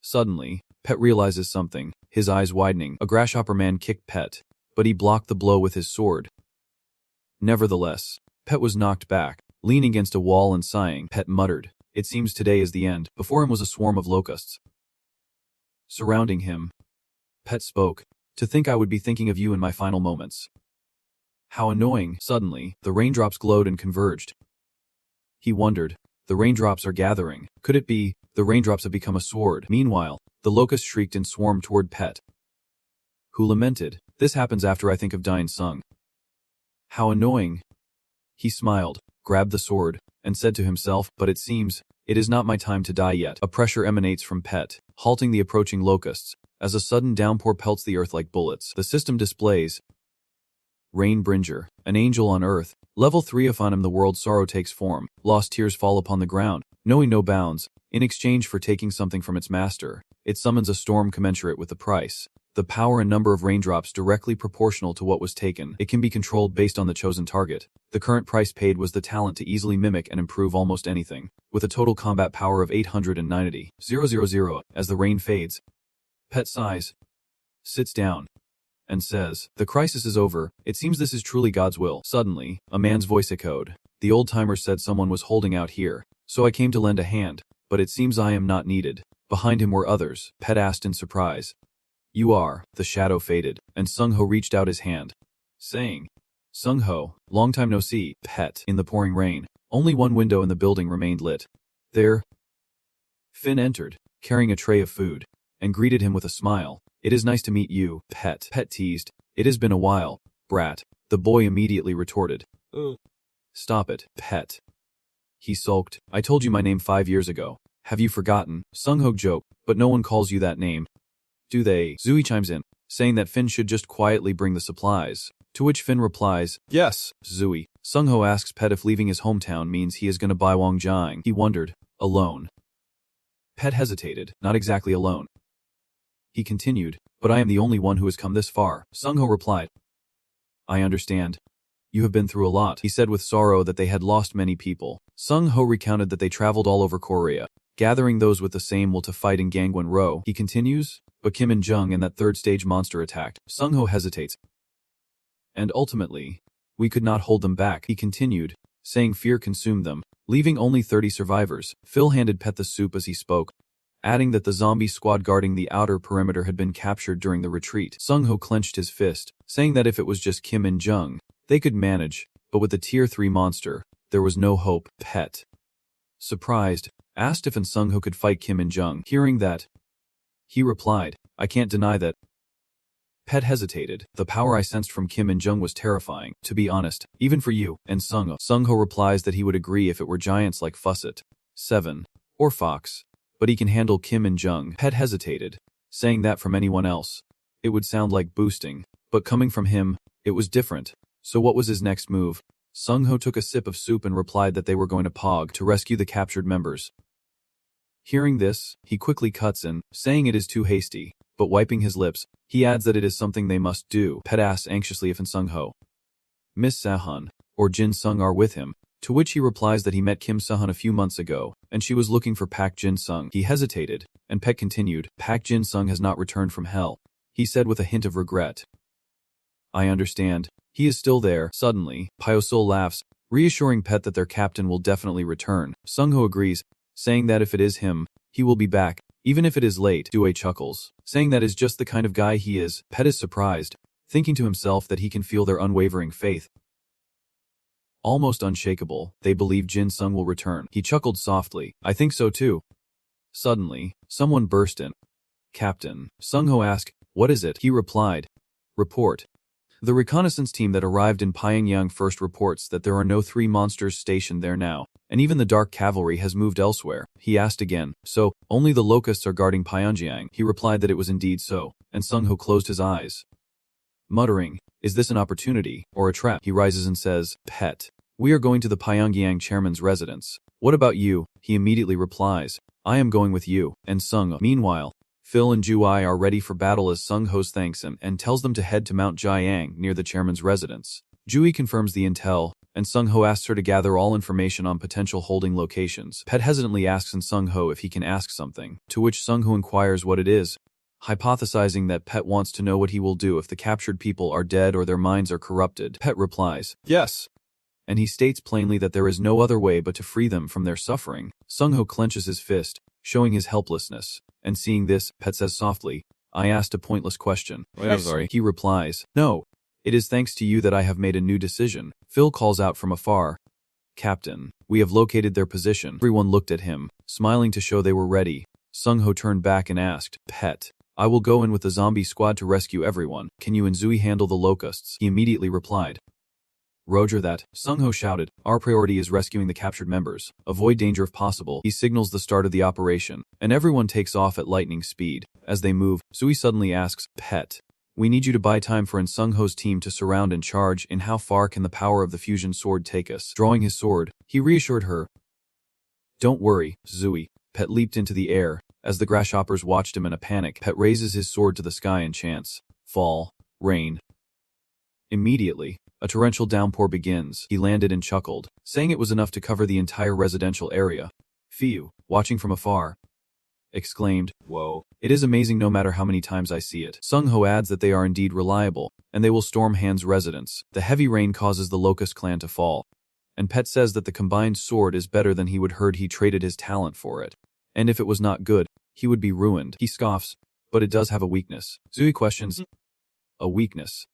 Suddenly, Pet realizes something, his eyes widening. A grasshopper man kicked Pet, but he blocked the blow with his sword. Nevertheless, Pet was knocked back, leaning against a wall and sighing. Pet muttered, it seems today is the end. Before him was a swarm of locusts surrounding him. Pet spoke, to think I would be thinking of you in my final moments. How annoying. Suddenly, the raindrops glowed and converged. He wondered, the raindrops are gathering. Could it be, the raindrops have become a sword? Meanwhile, the locusts shrieked and swarmed toward Pet, who lamented, this happens after I think of dying Sung. How annoying. He smiled, grabbed the sword, and said to himself, but it seems, it is not my time to die yet. A pressure emanates from Pet, halting the approaching locusts, as a sudden downpour pelts the earth like bullets. The system displays Rainbringer, an angel on earth, level 3. Upon him the world's sorrow takes form, lost tears fall upon the ground, knowing no bounds. In exchange for taking something from its master, it summons a storm commensurate with the price. The power and number of raindrops directly proportional to what was taken. It can be controlled based on the chosen target. The current price paid was the talent to easily mimic and improve almost anything, with a total combat power of 890,000. As the rain fades, Pet sighs, sits down, and says, the crisis is over. It seems this is truly God's will. Suddenly, a man's voice echoed. The old-timer said someone was holding out here, so I came to lend a hand, but it seems I am not needed. Behind him were others. Pet asked in surprise. You are. The shadow faded, and Sung-ho reached out his hand, saying, Sung-ho, long time no see. Pet. In the pouring rain, only one window in the building remained lit. There, Finn entered, carrying a tray of food, and greeted him with a smile. It is nice to meet you, Pet. Pet teased. It has been a while, brat. The boy immediately retorted. Stop it, Pet. He sulked. I told you my name 5 years ago. Have you forgotten? Sung-ho joked, but no one calls you that name. Do they? Zooey chimes in, saying that Finn should just quietly bring the supplies. To which Finn replies, yes, Zooey. Sung-ho asks Pet if leaving his hometown means he is going to buy Wangjiang. He wondered, alone. Pet hesitated, not exactly alone. He continued, but I am the only one who has come this far. Sung-ho replied, I understand. You have been through a lot. He said with sorrow that they had lost many people. Sung-ho recounted that they traveled all over Korea, gathering those with the same will to fight in Gangwon-ro. He continues, but Kim and Jung and that third stage monster attacked. Sung-ho hesitates. And ultimately, we could not hold them back. He continued, saying fear consumed them, leaving only 30 survivors. Phil handed Pet the soup as he spoke, adding that the zombie squad guarding the outer perimeter had been captured during the retreat. Sung-ho clenched his fist, saying that if it was just Kim and Jung, they could manage, but with the Tier 3 monster, there was no hope. Pet, surprised, asked if Sung-ho could fight Kim and Jung. Hearing that, he replied, I can't deny that. Pet hesitated. The power I sensed from Kim and Jung was terrifying, to be honest, even for you, and Sung-ho. Sung-ho replies that he would agree if it were giants like Fusset, 7, or Fox, but he can handle Kim and Jung. Pet hesitated, saying that from anyone else, it would sound like boosting, but coming from him, it was different. So what was his next move? Sung-ho took a sip of soup and replied that they were going to Pog to rescue the captured members. Hearing this, he quickly cuts in, saying it is too hasty, but wiping his lips, he adds that it is something they must do. Pet asks anxiously if Sung-ho, Miss Sahan, or Jin Sung are with him, to which he replies that he met Kim Sahan a few months ago, and she was looking for Pak Jin Sung. He hesitated, and Pet continued, Pak Jin Sung has not returned from hell, he said with a hint of regret. I understand. He is still there. Suddenly, Pyosul laughs, reassuring Pet that their captain will definitely return. Sung-ho agrees, saying that if it is him, he will be back, even if it is late. Due chuckles, saying that is just the kind of guy he is. Pet is surprised, thinking to himself that he can feel their unwavering faith. Almost unshakable, they believe Jin Sung will return. He chuckled softly, I think so too. Suddenly, someone burst in. Captain, Sung-ho asked, what is it? He replied, report. The reconnaissance team that arrived in Pyongyang first reports that there are no 3 monsters stationed there now, and even the dark cavalry has moved elsewhere. He asked again, so, only the locusts are guarding Pyongyang? He replied that it was indeed so, and Sung-ho closed his eyes. Muttering, is this an opportunity, or a trap? He rises and says, Pet, we are going to the Pyongyang chairman's residence. What about you? He immediately replies, I am going with you, and Sung-ho. Meanwhile, Phil and Ju-ai are ready for battle as Sung-ho thanks him and tells them to head to Mount Jiang near the chairman's residence. Ju-ai confirms the intel, and Sung-ho asks her to gather all information on potential holding locations. Pet hesitantly asks Sung-ho if he can ask something, to which Sung-ho inquires what it is, hypothesizing that Pet wants to know what he will do if the captured people are dead or their minds are corrupted. Pet replies, yes. And he states plainly that there is no other way but to free them from their suffering. Sung-ho clenches his fist, showing his helplessness, and seeing this, Pet says softly, I asked a pointless question. I'm sorry. He replies, no, it is thanks to you that I have made a new decision. Phil calls out from afar, Captain, we have located their position. Everyone looked at him, smiling to show they were ready. Sung-ho turned back and asked, Pet, I will go in with the zombie squad to rescue everyone. Can you and Zooey handle the locusts? He immediately replied, Roger that. Sung-ho shouted, our priority is rescuing the captured members. Avoid danger if possible. He signals the start of the operation, and everyone takes off at lightning speed. As they move, Zooey suddenly asks, Pet, we need you to buy time for Sung-ho's team to surround and charge. In how far can the power of the fusion sword take us? Drawing his sword, he reassured her. Don't worry, Zooey. Pet leaped into the air. As the grasshoppers watched him in a panic, Pet raises his sword to the sky and chants, fall, rain. Immediately, a torrential downpour begins. He landed and chuckled, saying it was enough to cover the entire residential area. Fiu, watching from afar, exclaimed, whoa, it is amazing no matter how many times I see it. Sung-ho adds that they are indeed reliable, and they will storm Han's residence. The heavy rain causes the Locust clan to fall, and Pet says that the combined sword is better than he would heard he traded his talent for it. And if it was not good, he would be ruined. He scoffs, but it does have a weakness. Zooey questions, a weakness?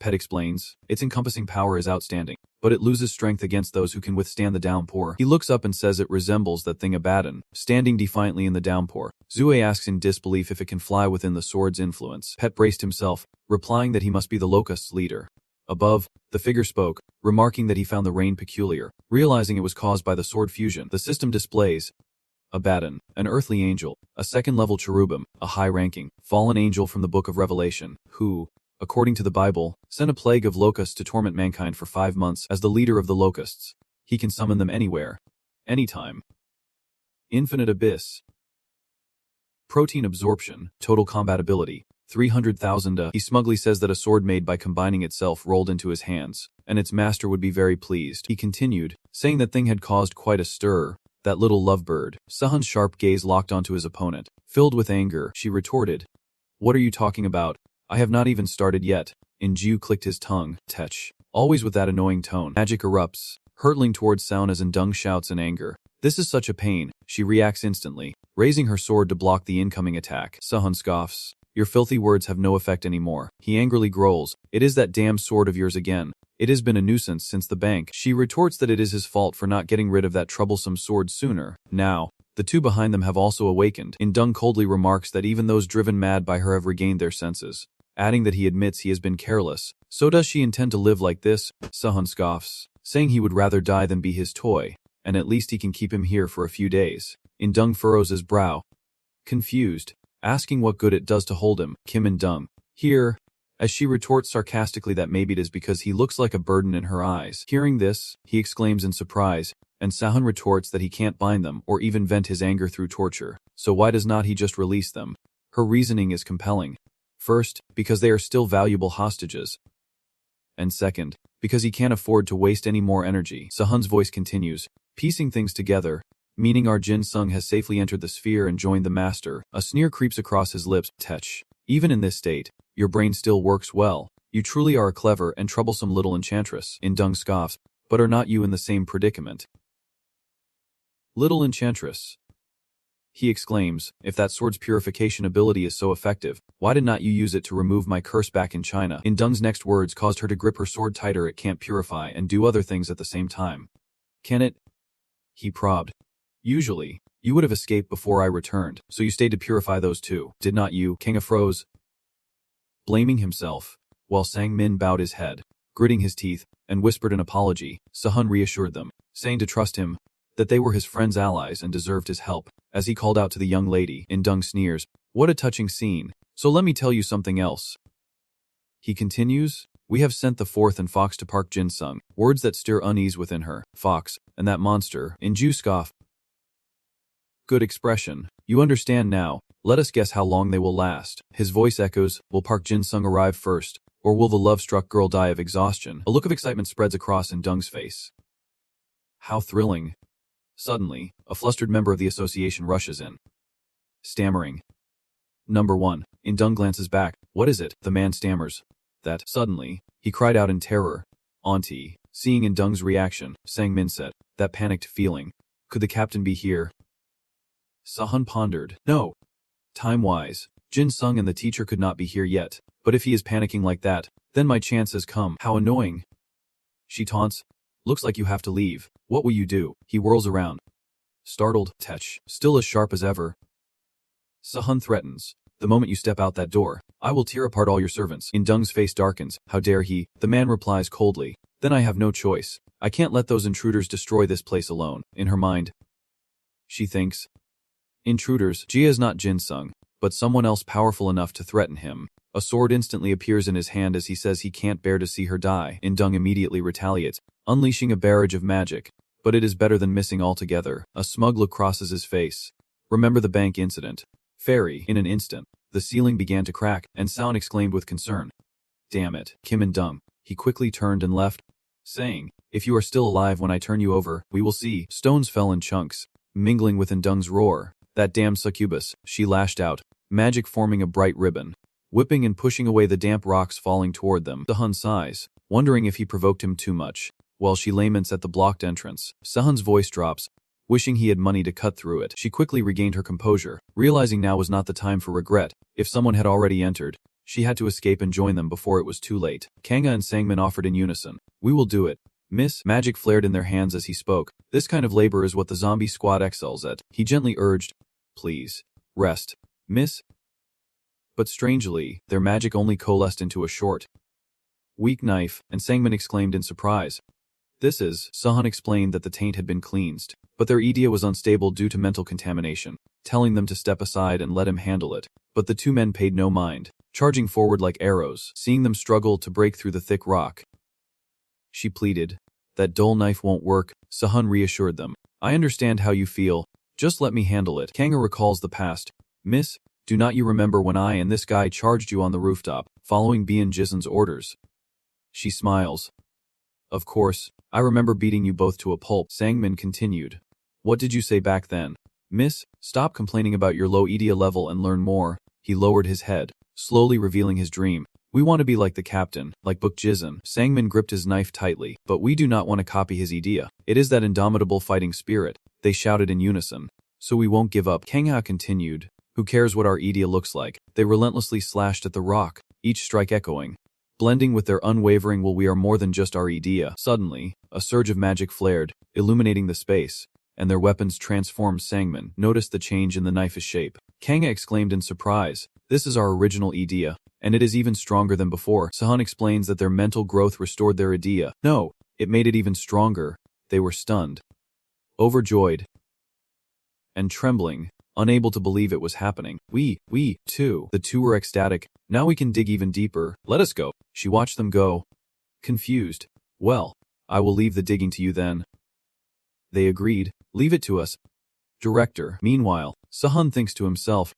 Pet explains. Its encompassing power is outstanding, but it loses strength against those who can withstand the downpour. He looks up and says it resembles that thing Abaddon, standing defiantly in the downpour. Zue asks in disbelief if it can fly within the sword's influence. Pet braced himself, replying that he must be the locust's leader. Above, the figure spoke, remarking that he found the rain peculiar, realizing it was caused by the sword fusion. The system displays Abaddon, an earthly angel, a second-level cherubim, a high-ranking, fallen angel from the Book of Revelation, who, according to the Bible, sent a plague of locusts to torment mankind for 5 months. As the leader of the locusts, he can summon them anywhere, anytime. Infinite abyss. Protein absorption, total combatability, 300,000. He smugly says that a sword made by combining itself rolled into his hands, and its master would be very pleased. He continued, saying that thing had caused quite a stir, that little lovebird. Sahan's sharp gaze locked onto his opponent. Filled with anger, she retorted, "What are you talking about? I have not even started yet." Inju clicked his tongue. Tech. Always with that annoying tone. Magic erupts, hurtling towards Sound as Ndung shouts in anger. "This is such a pain." She reacts instantly, raising her sword to block the incoming attack. Sahan scoffs. "Your filthy words have no effect anymore." He angrily growls, "It is that damn sword of yours again. It has been a nuisance since the bank." She retorts that it is his fault for not getting rid of that troublesome sword sooner. Now, the two behind them have also awakened. Ndung coldly remarks that even those driven mad by her have regained their senses, adding that he admits he has been careless. So does she intend to live like this? Sahan scoffs, saying he would rather die than be his toy, and at least he can keep him here for a few days. Ndung furrows his brow, confused, asking what good it does to hold him. Kim Ndung, here, as she retorts sarcastically that maybe it is because he looks like a burden in her eyes. Hearing this, he exclaims in surprise, and Sahan retorts that he can't bind them or even vent his anger through torture. So why does not he just release them? Her reasoning is compelling. First, because they are still valuable hostages. And second, because he can't afford to waste any more energy. Sahan's voice continues, piecing things together, meaning our Jin Sung has safely entered the sphere and joined the master. A sneer creeps across his lips. Tech. Even in this state, your brain still works well. You truly are a clever and troublesome little enchantress. Ndung scoffs, but are not you in the same predicament? Little enchantress, he exclaims, if that sword's purification ability is so effective, why did not you use it to remove my curse back in China? Ndung's next words caused her to grip her sword tighter. It can't purify and do other things at the same time. Can it? He probed. Usually, you would have escaped before I returned, so you stayed to purify those too, did not you? King froze, blaming himself, while Sang Min bowed his head, gritting his teeth, and whispered an apology. Sahan reassured them, saying to trust him, that they were his friend's allies and deserved his help. As he called out to the young lady, Ndung sneers, what a touching scene. So let me tell you something else. He continues, we have sent the fourth and Fox to Park Jin Sung, words that stir unease within her. Fox, and that monster, Inju scoff. Good expression. You understand now. Let us guess how long they will last. His voice echoes, will Park Jin Sung arrive first, or will the love-struck girl die of exhaustion? A look of excitement spreads across Ndung's face. How thrilling. Suddenly, a flustered member of the association rushes in, stammering. Number 1. Ndung glances back. What is it? The man stammers. That. Suddenly, he cried out in terror. Auntie. Seeing Ndung's reaction, Sang Min said, that panicked feeling. Could the captain be here? Sahan pondered. No. Time-wise, Jin Sung and the teacher could not be here yet, but if he is panicking like that, then my chance has come. How annoying. She taunts. Looks like you have to leave. What will you do? He whirls around. Startled, Tech, still as sharp as ever. Sahan threatens. The moment you step out that door, I will tear apart all your servants. Ndung's face darkens. How dare he? The man replies coldly. Then I have no choice. I can't let those intruders destroy this place alone. In her mind, she thinks, intruders. Jia is not Jin Sung, but someone else powerful enough to threaten him. A sword instantly appears in his hand as he says he can't bear to see her die. Ndung immediately retaliates, unleashing a barrage of magic. But it is better than missing altogether. A smug look crosses his face. Remember the bank incident. Fairy. In an instant, the ceiling began to crack, and Sound exclaimed with concern. Damn it, Kim Ndung. He quickly turned and left, saying, if you are still alive when I turn you over, we will see. Stones fell in chunks, mingling with Ndung's roar. That damn succubus, she lashed out, magic forming a bright ribbon, whipping and pushing away the damp rocks falling toward them. Sahan sighs, wondering if he provoked him too much, while she laments at the blocked entrance. Sahan's voice drops, wishing he had money to cut through it. She quickly regained her composure, realizing now was not the time for regret. If someone had already entered, She had to escape and join them before it was too late. Kanga and Sangmin offered in unison. We will do it. Miss. Magic flared in their hands as he spoke. This kind of labor is what the zombie squad excels at. He gently urged, please, rest, miss. But strangely, their magic only coalesced into a short, weak knife, and Sangmin exclaimed in surprise. This is, Sahan explained that the taint had been cleansed, but their idea was unstable due to mental contamination, telling them to step aside and let him handle it. But the two men paid no mind, charging forward like arrows, seeing them struggle to break through the thick rock. She pleaded. That dull knife won't work, Sahan reassured them. I understand how you feel. Just let me handle it. Kanga recalls the past. Miss, do not you remember when I and this guy charged you on the rooftop, following Bian Jizen's orders? She smiles. Of course, I remember beating you both to a pulp. Sangmin continued. What did you say back then? Miss, stop complaining about your low idea level and learn more. He lowered his head, slowly revealing his dream. We want to be like the captain, like Book Jizen. Sangmin gripped his knife tightly, but we do not want to copy his idea. It is that indomitable fighting spirit, they shouted in unison. So we won't give up. Kangha continued. Who cares what our idea looks like? They relentlessly slashed at the rock, each strike echoing, blending with their unwavering will. We are more than just our idea. Suddenly, a surge of magic flared, illuminating the space, and their weapons transformed. Sangmin noticed the change in the knife's shape. Kanga exclaimed in surprise. This is our original idea, and it is even stronger than before. Sahan explains that their mental growth restored their idea. No, it made it even stronger. They were stunned, overjoyed, and trembling, unable to believe it was happening. We, too. The two were ecstatic. Now we can dig even deeper. Let us go. She watched them go, confused. Well, I will leave the digging to you then. They agreed. Leave it to us. Director. Meanwhile, Sahan thinks to himself,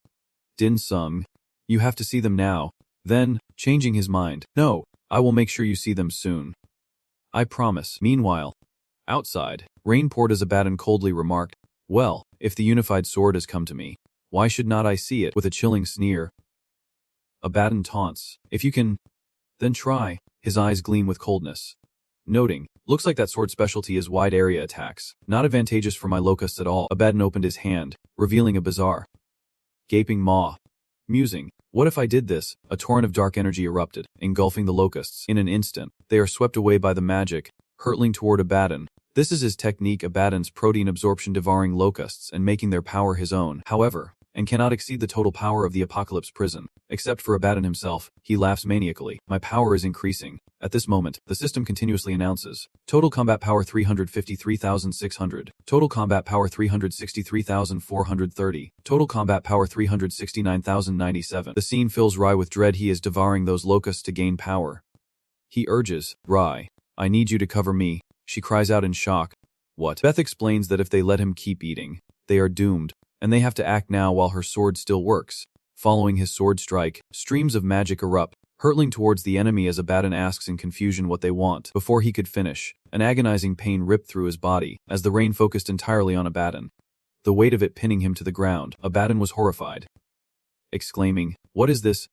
Din Sung, you have to see them now. Then, changing his mind, no, I will make sure you see them soon. I promise. Meanwhile, outside, rain poured as Abaddon coldly remarked, well, if the unified sword has come to me, why should not I see it? With a chilling sneer, Abaddon taunts, if you can, then try. His eyes gleam with coldness, noting, looks like that sword's specialty is wide area attacks, not advantageous for my locusts at all. Abaddon opened his hand, revealing a bizarre, gaping maw. Musing, what if I did this? A torrent of dark energy erupted, engulfing the locusts. In an instant, they are swept away by the magic, hurtling toward Abaddon. This is his technique, Abaddon's protein absorption, devouring locusts and making their power his own. However, and cannot exceed the total power of the Apocalypse prison. Except for Abaddon himself, he laughs maniacally. My power is increasing. At this moment, the system continuously announces, total combat power 353,600, total combat power 363,430, total combat power 369,097. The scene fills Rai with dread. He is devouring those locusts to gain power. He urges, Rai, I need you to cover me. She cries out in shock. What? Beth explains that if they let him keep eating, they are doomed, and they have to act now while her sword still works. Following his sword strike, streams of magic erupt, hurtling towards the enemy as Abaddon asks in confusion what they want. Before he could finish, an agonizing pain ripped through his body, as the rain focused entirely on Abaddon, the weight of it pinning him to the ground. Abaddon was horrified, exclaiming, what is this?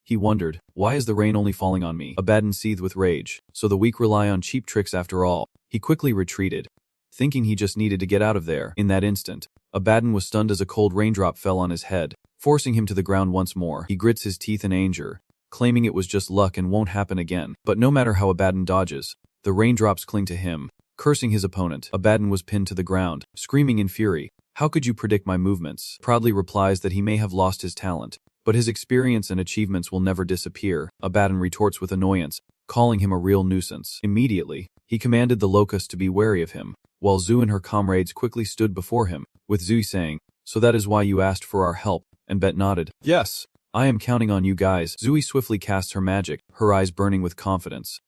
He wondered, why is the rain only falling on me? Abaddon seethed with rage, so the weak rely on cheap tricks after all. He quickly retreated, thinking he just needed to get out of there. In that instant, Abaddon was stunned as a cold raindrop fell on his head, forcing him to the ground once more. He grits his teeth in anger, claiming it was just luck and won't happen again. But no matter how Abaddon dodges, the raindrops cling to him, cursing his opponent. Abaddon was pinned to the ground, screaming in fury, how could you predict my movements? Proudly replies that he may have lost his talent, but his experience and achievements will never disappear. Abaddon retorts with annoyance, calling him a real nuisance. Immediately, he commanded the locusts to be wary of him, while Zhu and her comrades quickly stood before him, with Zhu saying, so that is why you asked for our help, and Bet nodded. Yes, I am counting on you guys. Zui swiftly casts her magic, her eyes burning with confidence.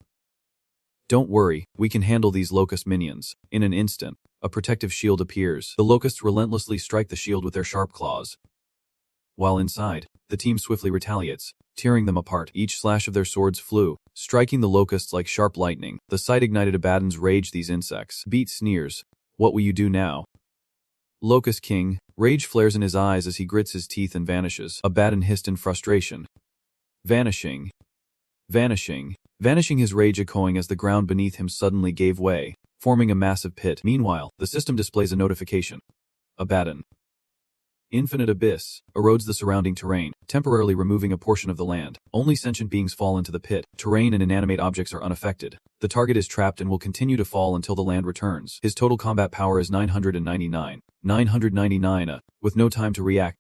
Don't worry, we can handle these locust minions. In an instant, a protective shield appears. The locusts relentlessly strike the shield with their sharp claws. While inside, the team swiftly retaliates, tearing them apart. Each slash of their swords flew, striking the locusts like sharp lightning. The sight ignited Abaddon's rage. These insects. Beat sneers. What will you do now? Locust King. Rage flares in his eyes as he grits his teeth and vanishes. Abaddon hissed in frustration. Vanishing. Vanishing. Vanishing, his rage echoing as the ground beneath him suddenly gave way, forming a massive pit. Meanwhile, the system displays a notification. Abaddon Infinite abyss erodes the surrounding terrain, temporarily removing a portion of the land. Only sentient beings fall into the pit. Terrain and inanimate objects are unaffected. The target is trapped and will continue to fall until the land returns. His total combat power is 999. 999, with no time to react.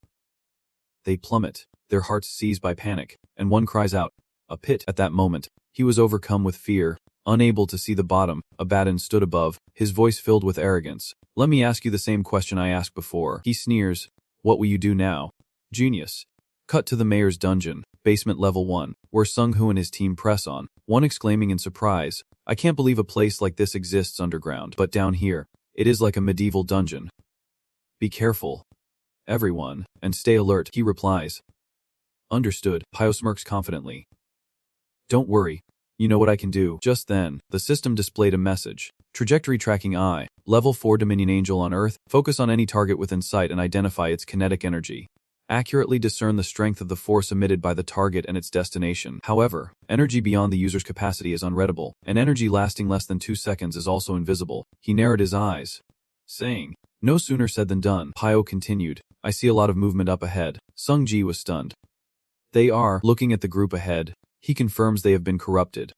They plummet, their hearts seized by panic, and one cries out, "A pit!" At that moment, he was overcome with fear. Unable to see the bottom, Abaddon stood above, his voice filled with arrogance. "Let me ask you the same question I asked before." He sneers. "What will you do now?" Genius. Cut to the mayor's dungeon, basement level 1, where Sung-Ho and his team press on, one exclaiming in surprise, "I can't believe a place like this exists underground, but down here, it is like a medieval dungeon." "Be careful, everyone, and stay alert," he replies. "Understood," Pio smirks confidently. "Don't worry, you know what I can do." Just then, the system displayed a message. Trajectory tracking I, level 4 Dominion Angel on Earth, focus on any target within sight and identify its kinetic energy. Accurately discern the strength of the force emitted by the target and its destination. However, energy beyond the user's capacity is unreadable, and energy lasting less than 2 seconds is also invisible. He narrowed his eyes, saying, "No sooner said than done." Pio continued, "I see a lot of movement up ahead." Sung-Ji was stunned. "They are." Looking at the group ahead, he confirms they have been corrupted.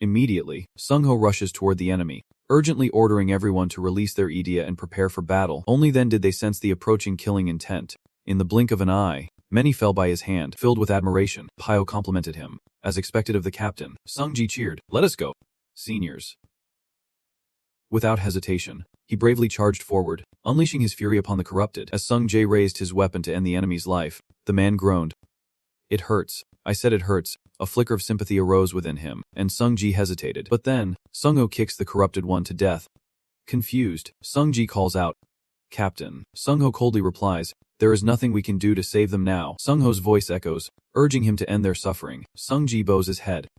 Immediately, Sung-Ho rushes toward the enemy, urgently ordering everyone to release their idea and prepare for battle. Only then did they sense the approaching killing intent. In the blink of an eye, many fell by his hand. Filled with admiration, Pio complimented him. As expected of the captain, Sung-Ji cheered, "Let us go, seniors." Without hesitation, he bravely charged forward, unleashing his fury upon the corrupted. As Sung-Jae raised his weapon to end the enemy's life, the man groaned. "It hurts. I said it hurts." A flicker of sympathy arose within him, and Sung-Ji hesitated. But then, Sung-Ho kicks the corrupted one to death. Confused, Sung-Ji calls out, "Captain." Sung-Ho coldly replies, "There is nothing we can do to save them now." Sung-Ho's voice echoes, urging him to end their suffering. Sung-Ji bows his head,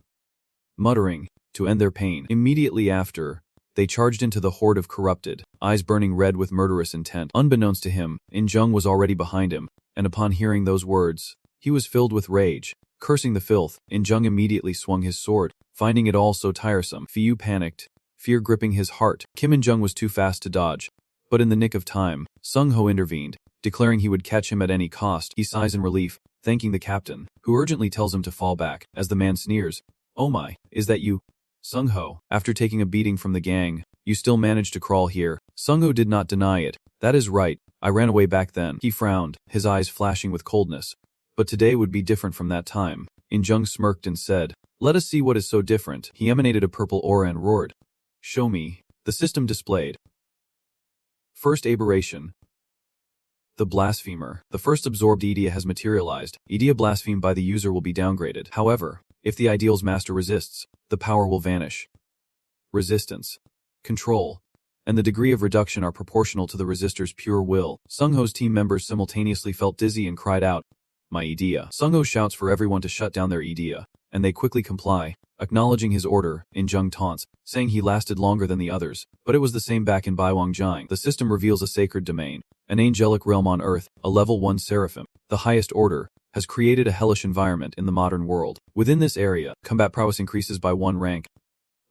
muttering, "To end their pain." Immediately after, they charged into the horde of corrupted, eyes burning red with murderous intent. Unbeknownst to him, In-jung was already behind him, and upon hearing those words, he was filled with rage. Cursing the filth, In-jung immediately swung his sword, finding it all so tiresome. Fiyu panicked, fear gripping his heart. Kim In-jung was too fast to dodge, but in the nick of time, Sung-Ho intervened, declaring he would catch him at any cost. He sighs in relief, thanking the captain, who urgently tells him to fall back. As the man sneers, "Oh my, is that you? Sung-Ho, after taking a beating from the gang, you still managed to crawl here." Sung-Ho did not deny it. "That is right, I ran away back then." He frowned, his eyes flashing with coldness. "But today would be different from that time." In-jung smirked and said, "Let us see what is so different." He emanated a purple aura and roared, "Show me." The system displayed. First aberration. The blasphemer. The first absorbed idea has materialized. Idea blasphemed by the user will be downgraded. However, if the ideal's master resists, the power will vanish. Resistance, control, and the degree of reduction are proportional to the resistor's pure will. Sung-Ho's team members simultaneously felt dizzy and cried out, "My idea." Sung-Ho shouts for everyone to shut down their idea, and they quickly comply. Acknowledging his order, In-jung taunts, saying he lasted longer than the others, but it was the same back in Baiwangjiang. The system reveals a sacred domain, an angelic realm on Earth, a level 1 seraphim, the highest order, has created a hellish environment in the modern world. Within this area, combat prowess increases by 1 rank.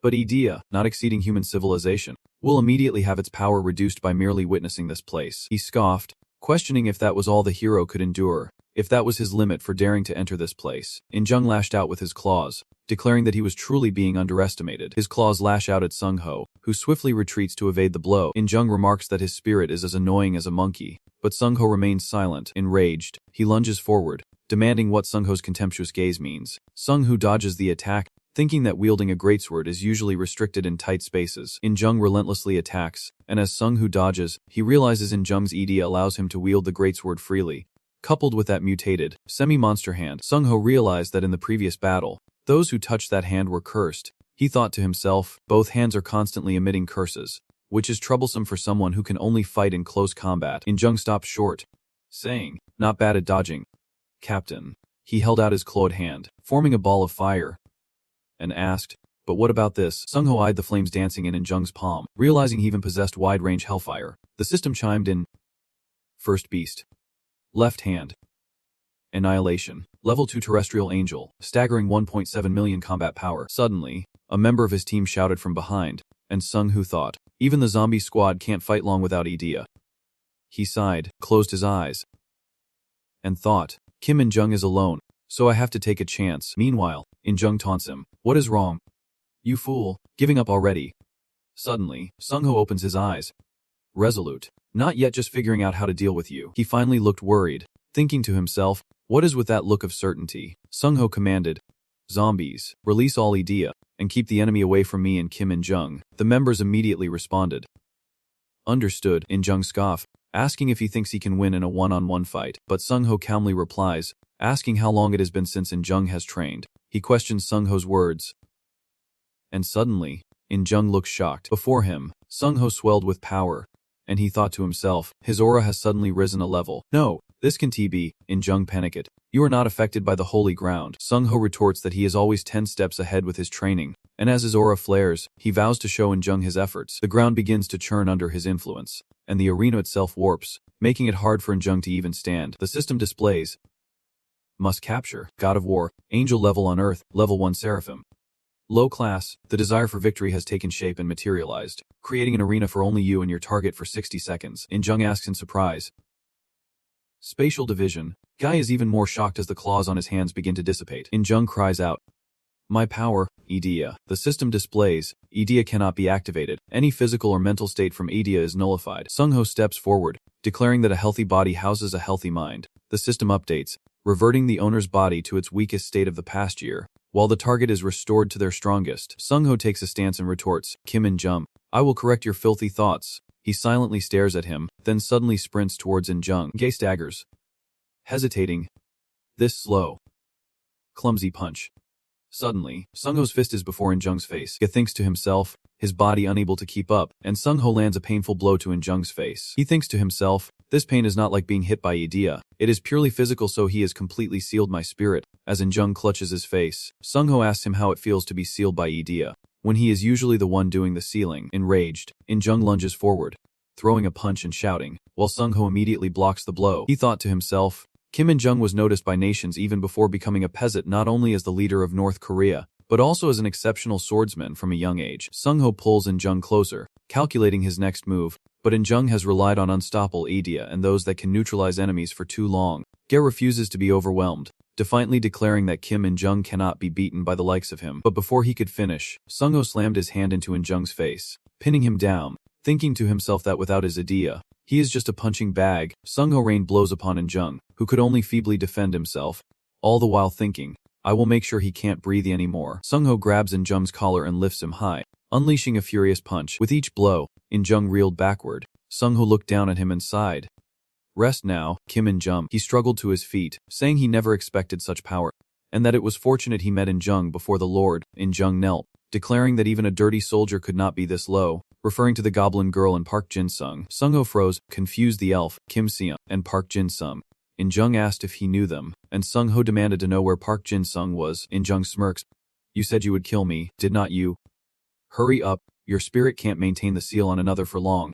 But idea, not exceeding human civilization, will immediately have its power reduced by merely witnessing this place. He scoffed, questioning if that was all the hero could endure, if that was his limit for daring to enter this place. In-jung lashed out with his claws, declaring that he was truly being underestimated. His claws lash out at Sung-Ho, who swiftly retreats to evade the blow. In-jung remarks that his spirit is as annoying as a monkey, but Sung-Ho remains silent. Enraged, he lunges forward, demanding what Sung-Ho's contemptuous gaze means. Sung-Ho dodges the attack, thinking that wielding a greatsword is usually restricted in tight spaces. In-jung relentlessly attacks, and as Sung-Ho dodges, he realizes In-jung's idea allows him to wield the greatsword freely. Coupled with that mutated, semi-monster hand, Sung-Ho realized that in the previous battle, those who touched that hand were cursed. He thought to himself, both hands are constantly emitting curses, which is troublesome for someone who can only fight in close combat. In-jung stopped short, saying, "Not bad at dodging, Captain." He held out his clawed hand, forming a ball of fire, and asked, "But what about this?" Sung-Ho eyed the flames dancing in In-jung's palm, realizing he even possessed wide-range hellfire. The system chimed in. First beast. Left hand. Annihilation. Level 2 terrestrial angel, staggering 1.7 million combat power. Suddenly, a member of his team shouted from behind, and Sung-Ho thought, even the zombie squad can't fight long without idea. He sighed, closed his eyes, and thought, Kim In-jung is alone, so I have to take a chance. Meanwhile, In-jung taunts him. What is wrong? You fool, giving up already. Suddenly, Sung-ho opens his eyes. Resolute. Not yet, just figuring out how to deal with you. He finally looked worried, thinking to himself, what is with that look of certainty? Sung-ho commanded, zombies, release all idea, and keep the enemy away from me and Kim In-jung. The members immediately responded. Understood, In-jung scoffed, asking if he thinks he can win in a one-on-one fight, but Sung-ho calmly replies, asking how long it has been since In-jung has trained. He questions Sung-ho's words. And suddenly, In-jung looks shocked. Before him, Sung-ho swelled with power, and he thought to himself, his aura has suddenly risen a level. No, this can't be. In-jung panicked. You are not affected by the holy ground. Sung-ho retorts that he is always 10 steps ahead with his training, and as his aura flares, he vows to show In-jung his efforts. The ground begins to churn under his influence, and the arena itself warps, making it hard for In-jung to even stand. The system displays, must capture, God of War, angel level on Earth, level 1 seraphim. Low class, the desire for victory has taken shape and materialized, creating an arena for only you and your target for 60 seconds. In-jung asks in surprise. Spatial division. Guy is even more shocked as the claws on his hands begin to dissipate. In-jung cries out, my power, idea. The system displays, idea cannot be activated. Any physical or mental state from idea is nullified. Sung-ho steps forward, declaring that a healthy body houses a healthy mind. The system updates, reverting the owner's body to its weakest state of the past year, while the target is restored to their strongest. Sung-ho takes a stance and retorts, Kim In-jung, I will correct your filthy thoughts. He silently stares at him, then suddenly sprints towards In-jung. Gay staggers. Hesitating. This slow, clumsy punch. Suddenly, Sung-ho's fist is before In-jung's face. He thinks to himself, his body unable to keep up, and Sung-ho lands a painful blow to In-jung's face. He thinks to himself, this pain is not like being hit by idea. It is purely physical, so he has completely sealed my spirit. As In-jung clutches his face, Sung-ho asks him how it feels to be sealed by idea, when he is usually the one doing the sealing. Enraged, In-jung lunges forward, throwing a punch and shouting, while Sung-ho immediately blocks the blow. He thought to himself, Kim In-jung was noticed by nations even before becoming a peasant, not only as the leader of North Korea, but also as an exceptional swordsman from a young age. Sung-ho pulls In-jung closer, calculating his next move, but In-jung has relied on unstoppable idea and those that can neutralize enemies for too long. Ge refuses to be overwhelmed, defiantly declaring that Kim In-jung cannot be beaten by the likes of him. But before he could finish, Sung-ho slammed his hand into In-jung's face, pinning him down, thinking to himself that without his idea, he is just a punching bag. Sung-ho rained blows upon In-jung, who could only feebly defend himself, all the while thinking, I will make sure he can't breathe anymore. Sung-ho grabs In-jung's collar and lifts him high, unleashing a furious punch. With each blow, In-jung reeled backward. Sung-ho looked down at him and sighed. Rest now, Kim In-jung. He struggled to his feet, saying he never expected such power, and that it was fortunate he met In-jung before the Lord. In-jung knelt, declaring that even a dirty soldier could not be this low, referring to the goblin girl and Park Jin-sung. Sung-ho froze, confused the elf, Kim Sahan, and Park Jin-sung. In-jung asked if he knew them, and Sung-ho demanded to know where Park Jin-sung was. In-jung smirks. You said you would kill me, did not you? Hurry up, your spirit can't maintain the seal on another for long.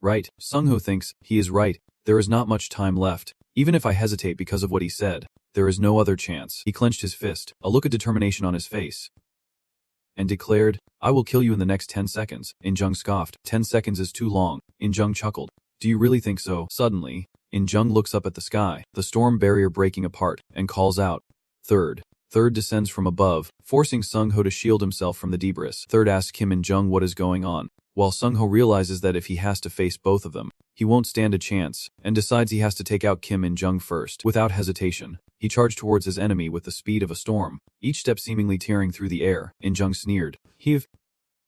Right, Sung-ho thinks, he is right, there is not much time left. Even if I hesitate because of what he said, there is no other chance. He clenched his fist, a look of determination on his face, and declared, I will kill you in the next 10 seconds. In-jung scoffed. 10 seconds is too long. In-jung chuckled. Do you really think so? Suddenly, In-jung looks up at the sky, the storm barrier breaking apart, and calls out, Third. Third descends from above, forcing Sung-ho to shield himself from the debris. Third asks Kim In-jung what is going on, while Sung-ho realizes that if he has to face both of them, he won't stand a chance, and decides he has to take out Kim In-jung first. Without hesitation, he charged towards his enemy with the speed of a storm, each step seemingly tearing through the air. In-jung sneered. Heave.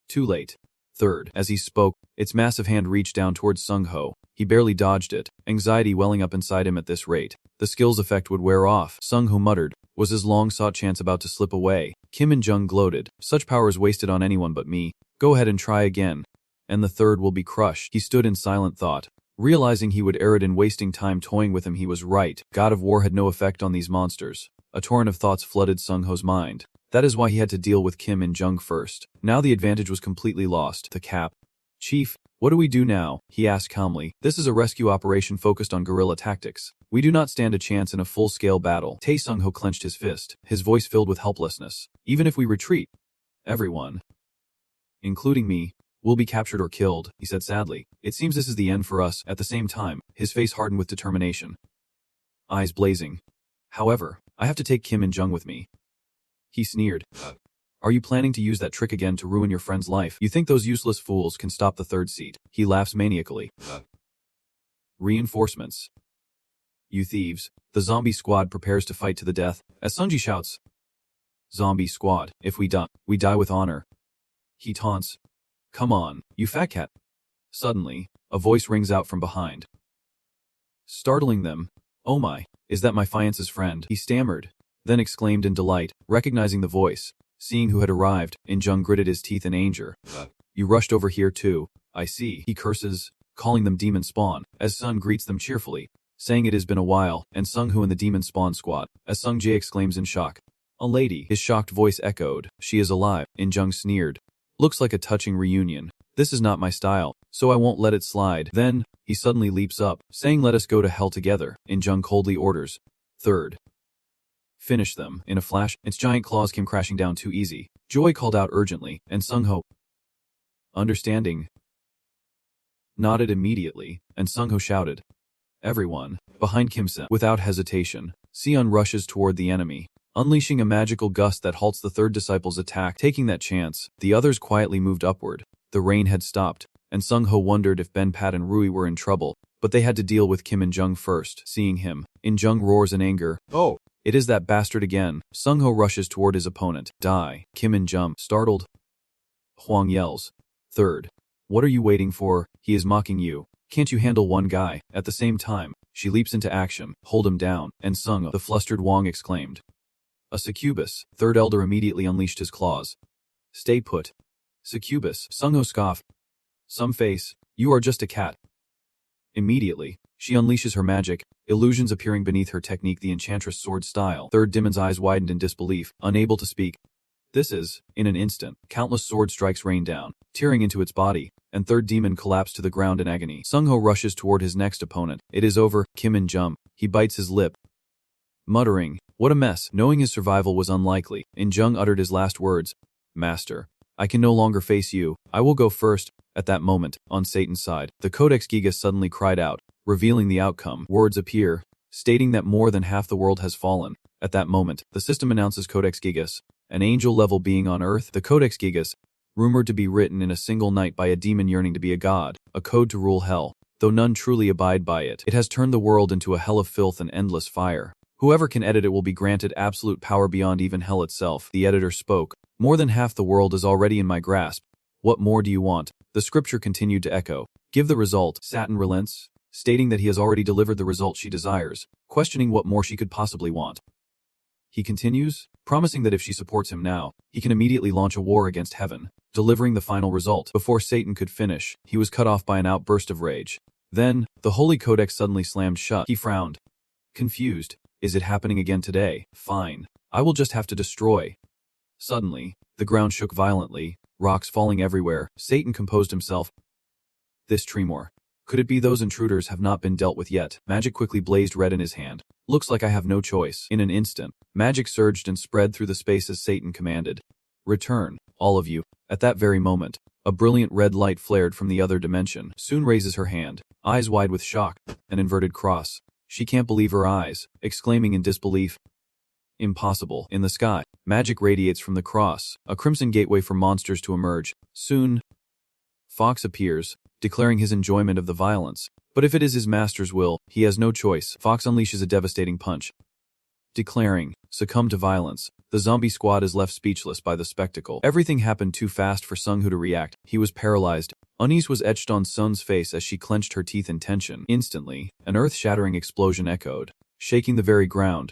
Too late. Third. As he spoke, its massive hand reached down towards Sung-ho. He barely dodged it, anxiety welling up inside him at this rate. The skill's effect would wear off. Sung-ho muttered. Was his long-sought chance about to slip away? Kim In-jung gloated. Such power is wasted on anyone but me. Go ahead and try again, and the third will be crushed. He stood in silent thought. Realizing he would err in wasting time toying with him, he was right. God of War had no effect on these monsters. A torrent of thoughts flooded Sung-ho's mind. That is why he had to deal with Kim In-jung first. Now the advantage was completely lost. The cap. Chief, what do we do now? He asked calmly. This is a rescue operation focused on guerrilla tactics. We do not stand a chance in a full-scale battle. Tae Sung-ho clenched his fist, his voice filled with helplessness. Even if we retreat, everyone, including me, We'll be captured or killed, he said sadly. It seems this is the end for us. At the same time, his face hardened with determination. Eyes blazing. However, I have to take Kim and Jung with me. He sneered. Are you planning to use that trick again to ruin your friend's life? You think those useless fools can stop the third seat? He laughs maniacally. Reinforcements. You thieves. The zombie squad prepares to fight to the death, as Sunji shouts. Zombie squad, if we die with honor. He taunts. Come on, you fat cat. Suddenly, a voice rings out from behind. Startling them. Oh my, is that my fiance's friend? He stammered, then exclaimed in delight, recognizing the voice. Seeing who had arrived, Jung gritted his teeth in anger. You rushed over here too, I see. He curses, calling them demon spawn, as Sun greets them cheerfully, saying it has been a while, and Sung-Hoo and the demon spawn squad, as Sung-Jae exclaims in shock. A lady, his shocked voice echoed. She is alive, Jung sneered. Looks like a touching reunion. This is not my style, so I won't let it slide. Then, he suddenly leaps up, saying let us go to hell together, Jung coldly orders. Third. Finish them. In a flash, its giant claws came crashing down too easy. Joy called out urgently, and Sung-Ho, understanding, nodded immediately, and Sung-Ho shouted. Everyone, behind Kim Sahan. Without hesitation, Seon rushes toward the enemy, unleashing a magical gust that halts the third disciple's attack. Taking that chance, the others quietly moved upward. The rain had stopped, and Sung-Ho wondered if Ben-Pat and Rui were in trouble, but they had to deal with Kim and Jung first. Seeing him, Jung roars in anger. Oh! It is that bastard again. Sung-Ho rushes toward his opponent. Die. Kim and Jung, startled. Huang yells. Third. What are you waiting for? He is mocking you. Can't you handle one guy? At the same time, she leaps into action. Hold him down. And Sung-Ho, the flustered Wang exclaimed. A succubus. Third elder immediately unleashed his claws. Stay put. Succubus. Sung-Ho scoffed. Some face. You are just a cat. Immediately, she unleashes her magic, illusions appearing beneath her technique, the enchantress sword style. Third demon's eyes widened in disbelief, unable to speak. This is, in an instant, countless sword strikes rain down, tearing into its body, and third demon collapsed to the ground in agony. Sung-Ho rushes toward his next opponent. It is over, Kim and Jung. He bites his lip, muttering, what a mess. Knowing his survival was unlikely, Jung uttered his last words. Master, I can no longer face you. I will go first. At that moment, on Satan's side, the Codex Gigas suddenly cried out, revealing the outcome. Words appear, stating that more than half the world has fallen. At that moment, the system announces Codex Gigas, an angel-level being on Earth. The Codex Gigas, rumored to be written in a single night by a demon yearning to be a god, a code to rule hell, though none truly abide by it. It has turned the world into a hell of filth and endless fire. Whoever can edit it will be granted absolute power beyond even hell itself. The editor spoke. More than half the world is already in my grasp. What more do you want? The scripture continued to echo. Give the result. Satan relents, stating that he has already delivered the result she desires, questioning what more she could possibly want. He continues, promising that if she supports him now, he can immediately launch a war against heaven, delivering the final result. Before Satan could finish, he was cut off by an outburst of rage. Then, the Holy Codex suddenly slammed shut. He frowned. Confused. Is it happening again today? Fine. I will just have to destroy. Suddenly, the ground shook violently, rocks falling everywhere. Satan composed himself. This tremor. Could it be those intruders have not been dealt with yet? Magic quickly blazed red in his hand. Looks like I have no choice. In an instant, magic surged and spread through the space as Satan commanded. Return, all of you. At that very moment, a brilliant red light flared from the other dimension. Soon raises her hand, eyes wide with shock, an inverted cross. She can't believe her eyes, exclaiming in disbelief. Impossible. In the sky, magic radiates from the cross, a crimson gateway for monsters to emerge. Soon, Fox appears, declaring his enjoyment of the violence. But if it is his master's will, he has no choice. Fox unleashes a devastating punch, declaring, succumb to violence. The zombie squad is left speechless by the spectacle. Everything happened too fast for Sung-Hoo to react. He was paralyzed. Unease was etched on Sun's face as she clenched her teeth in tension. Instantly, an earth-shattering explosion echoed, shaking the very ground.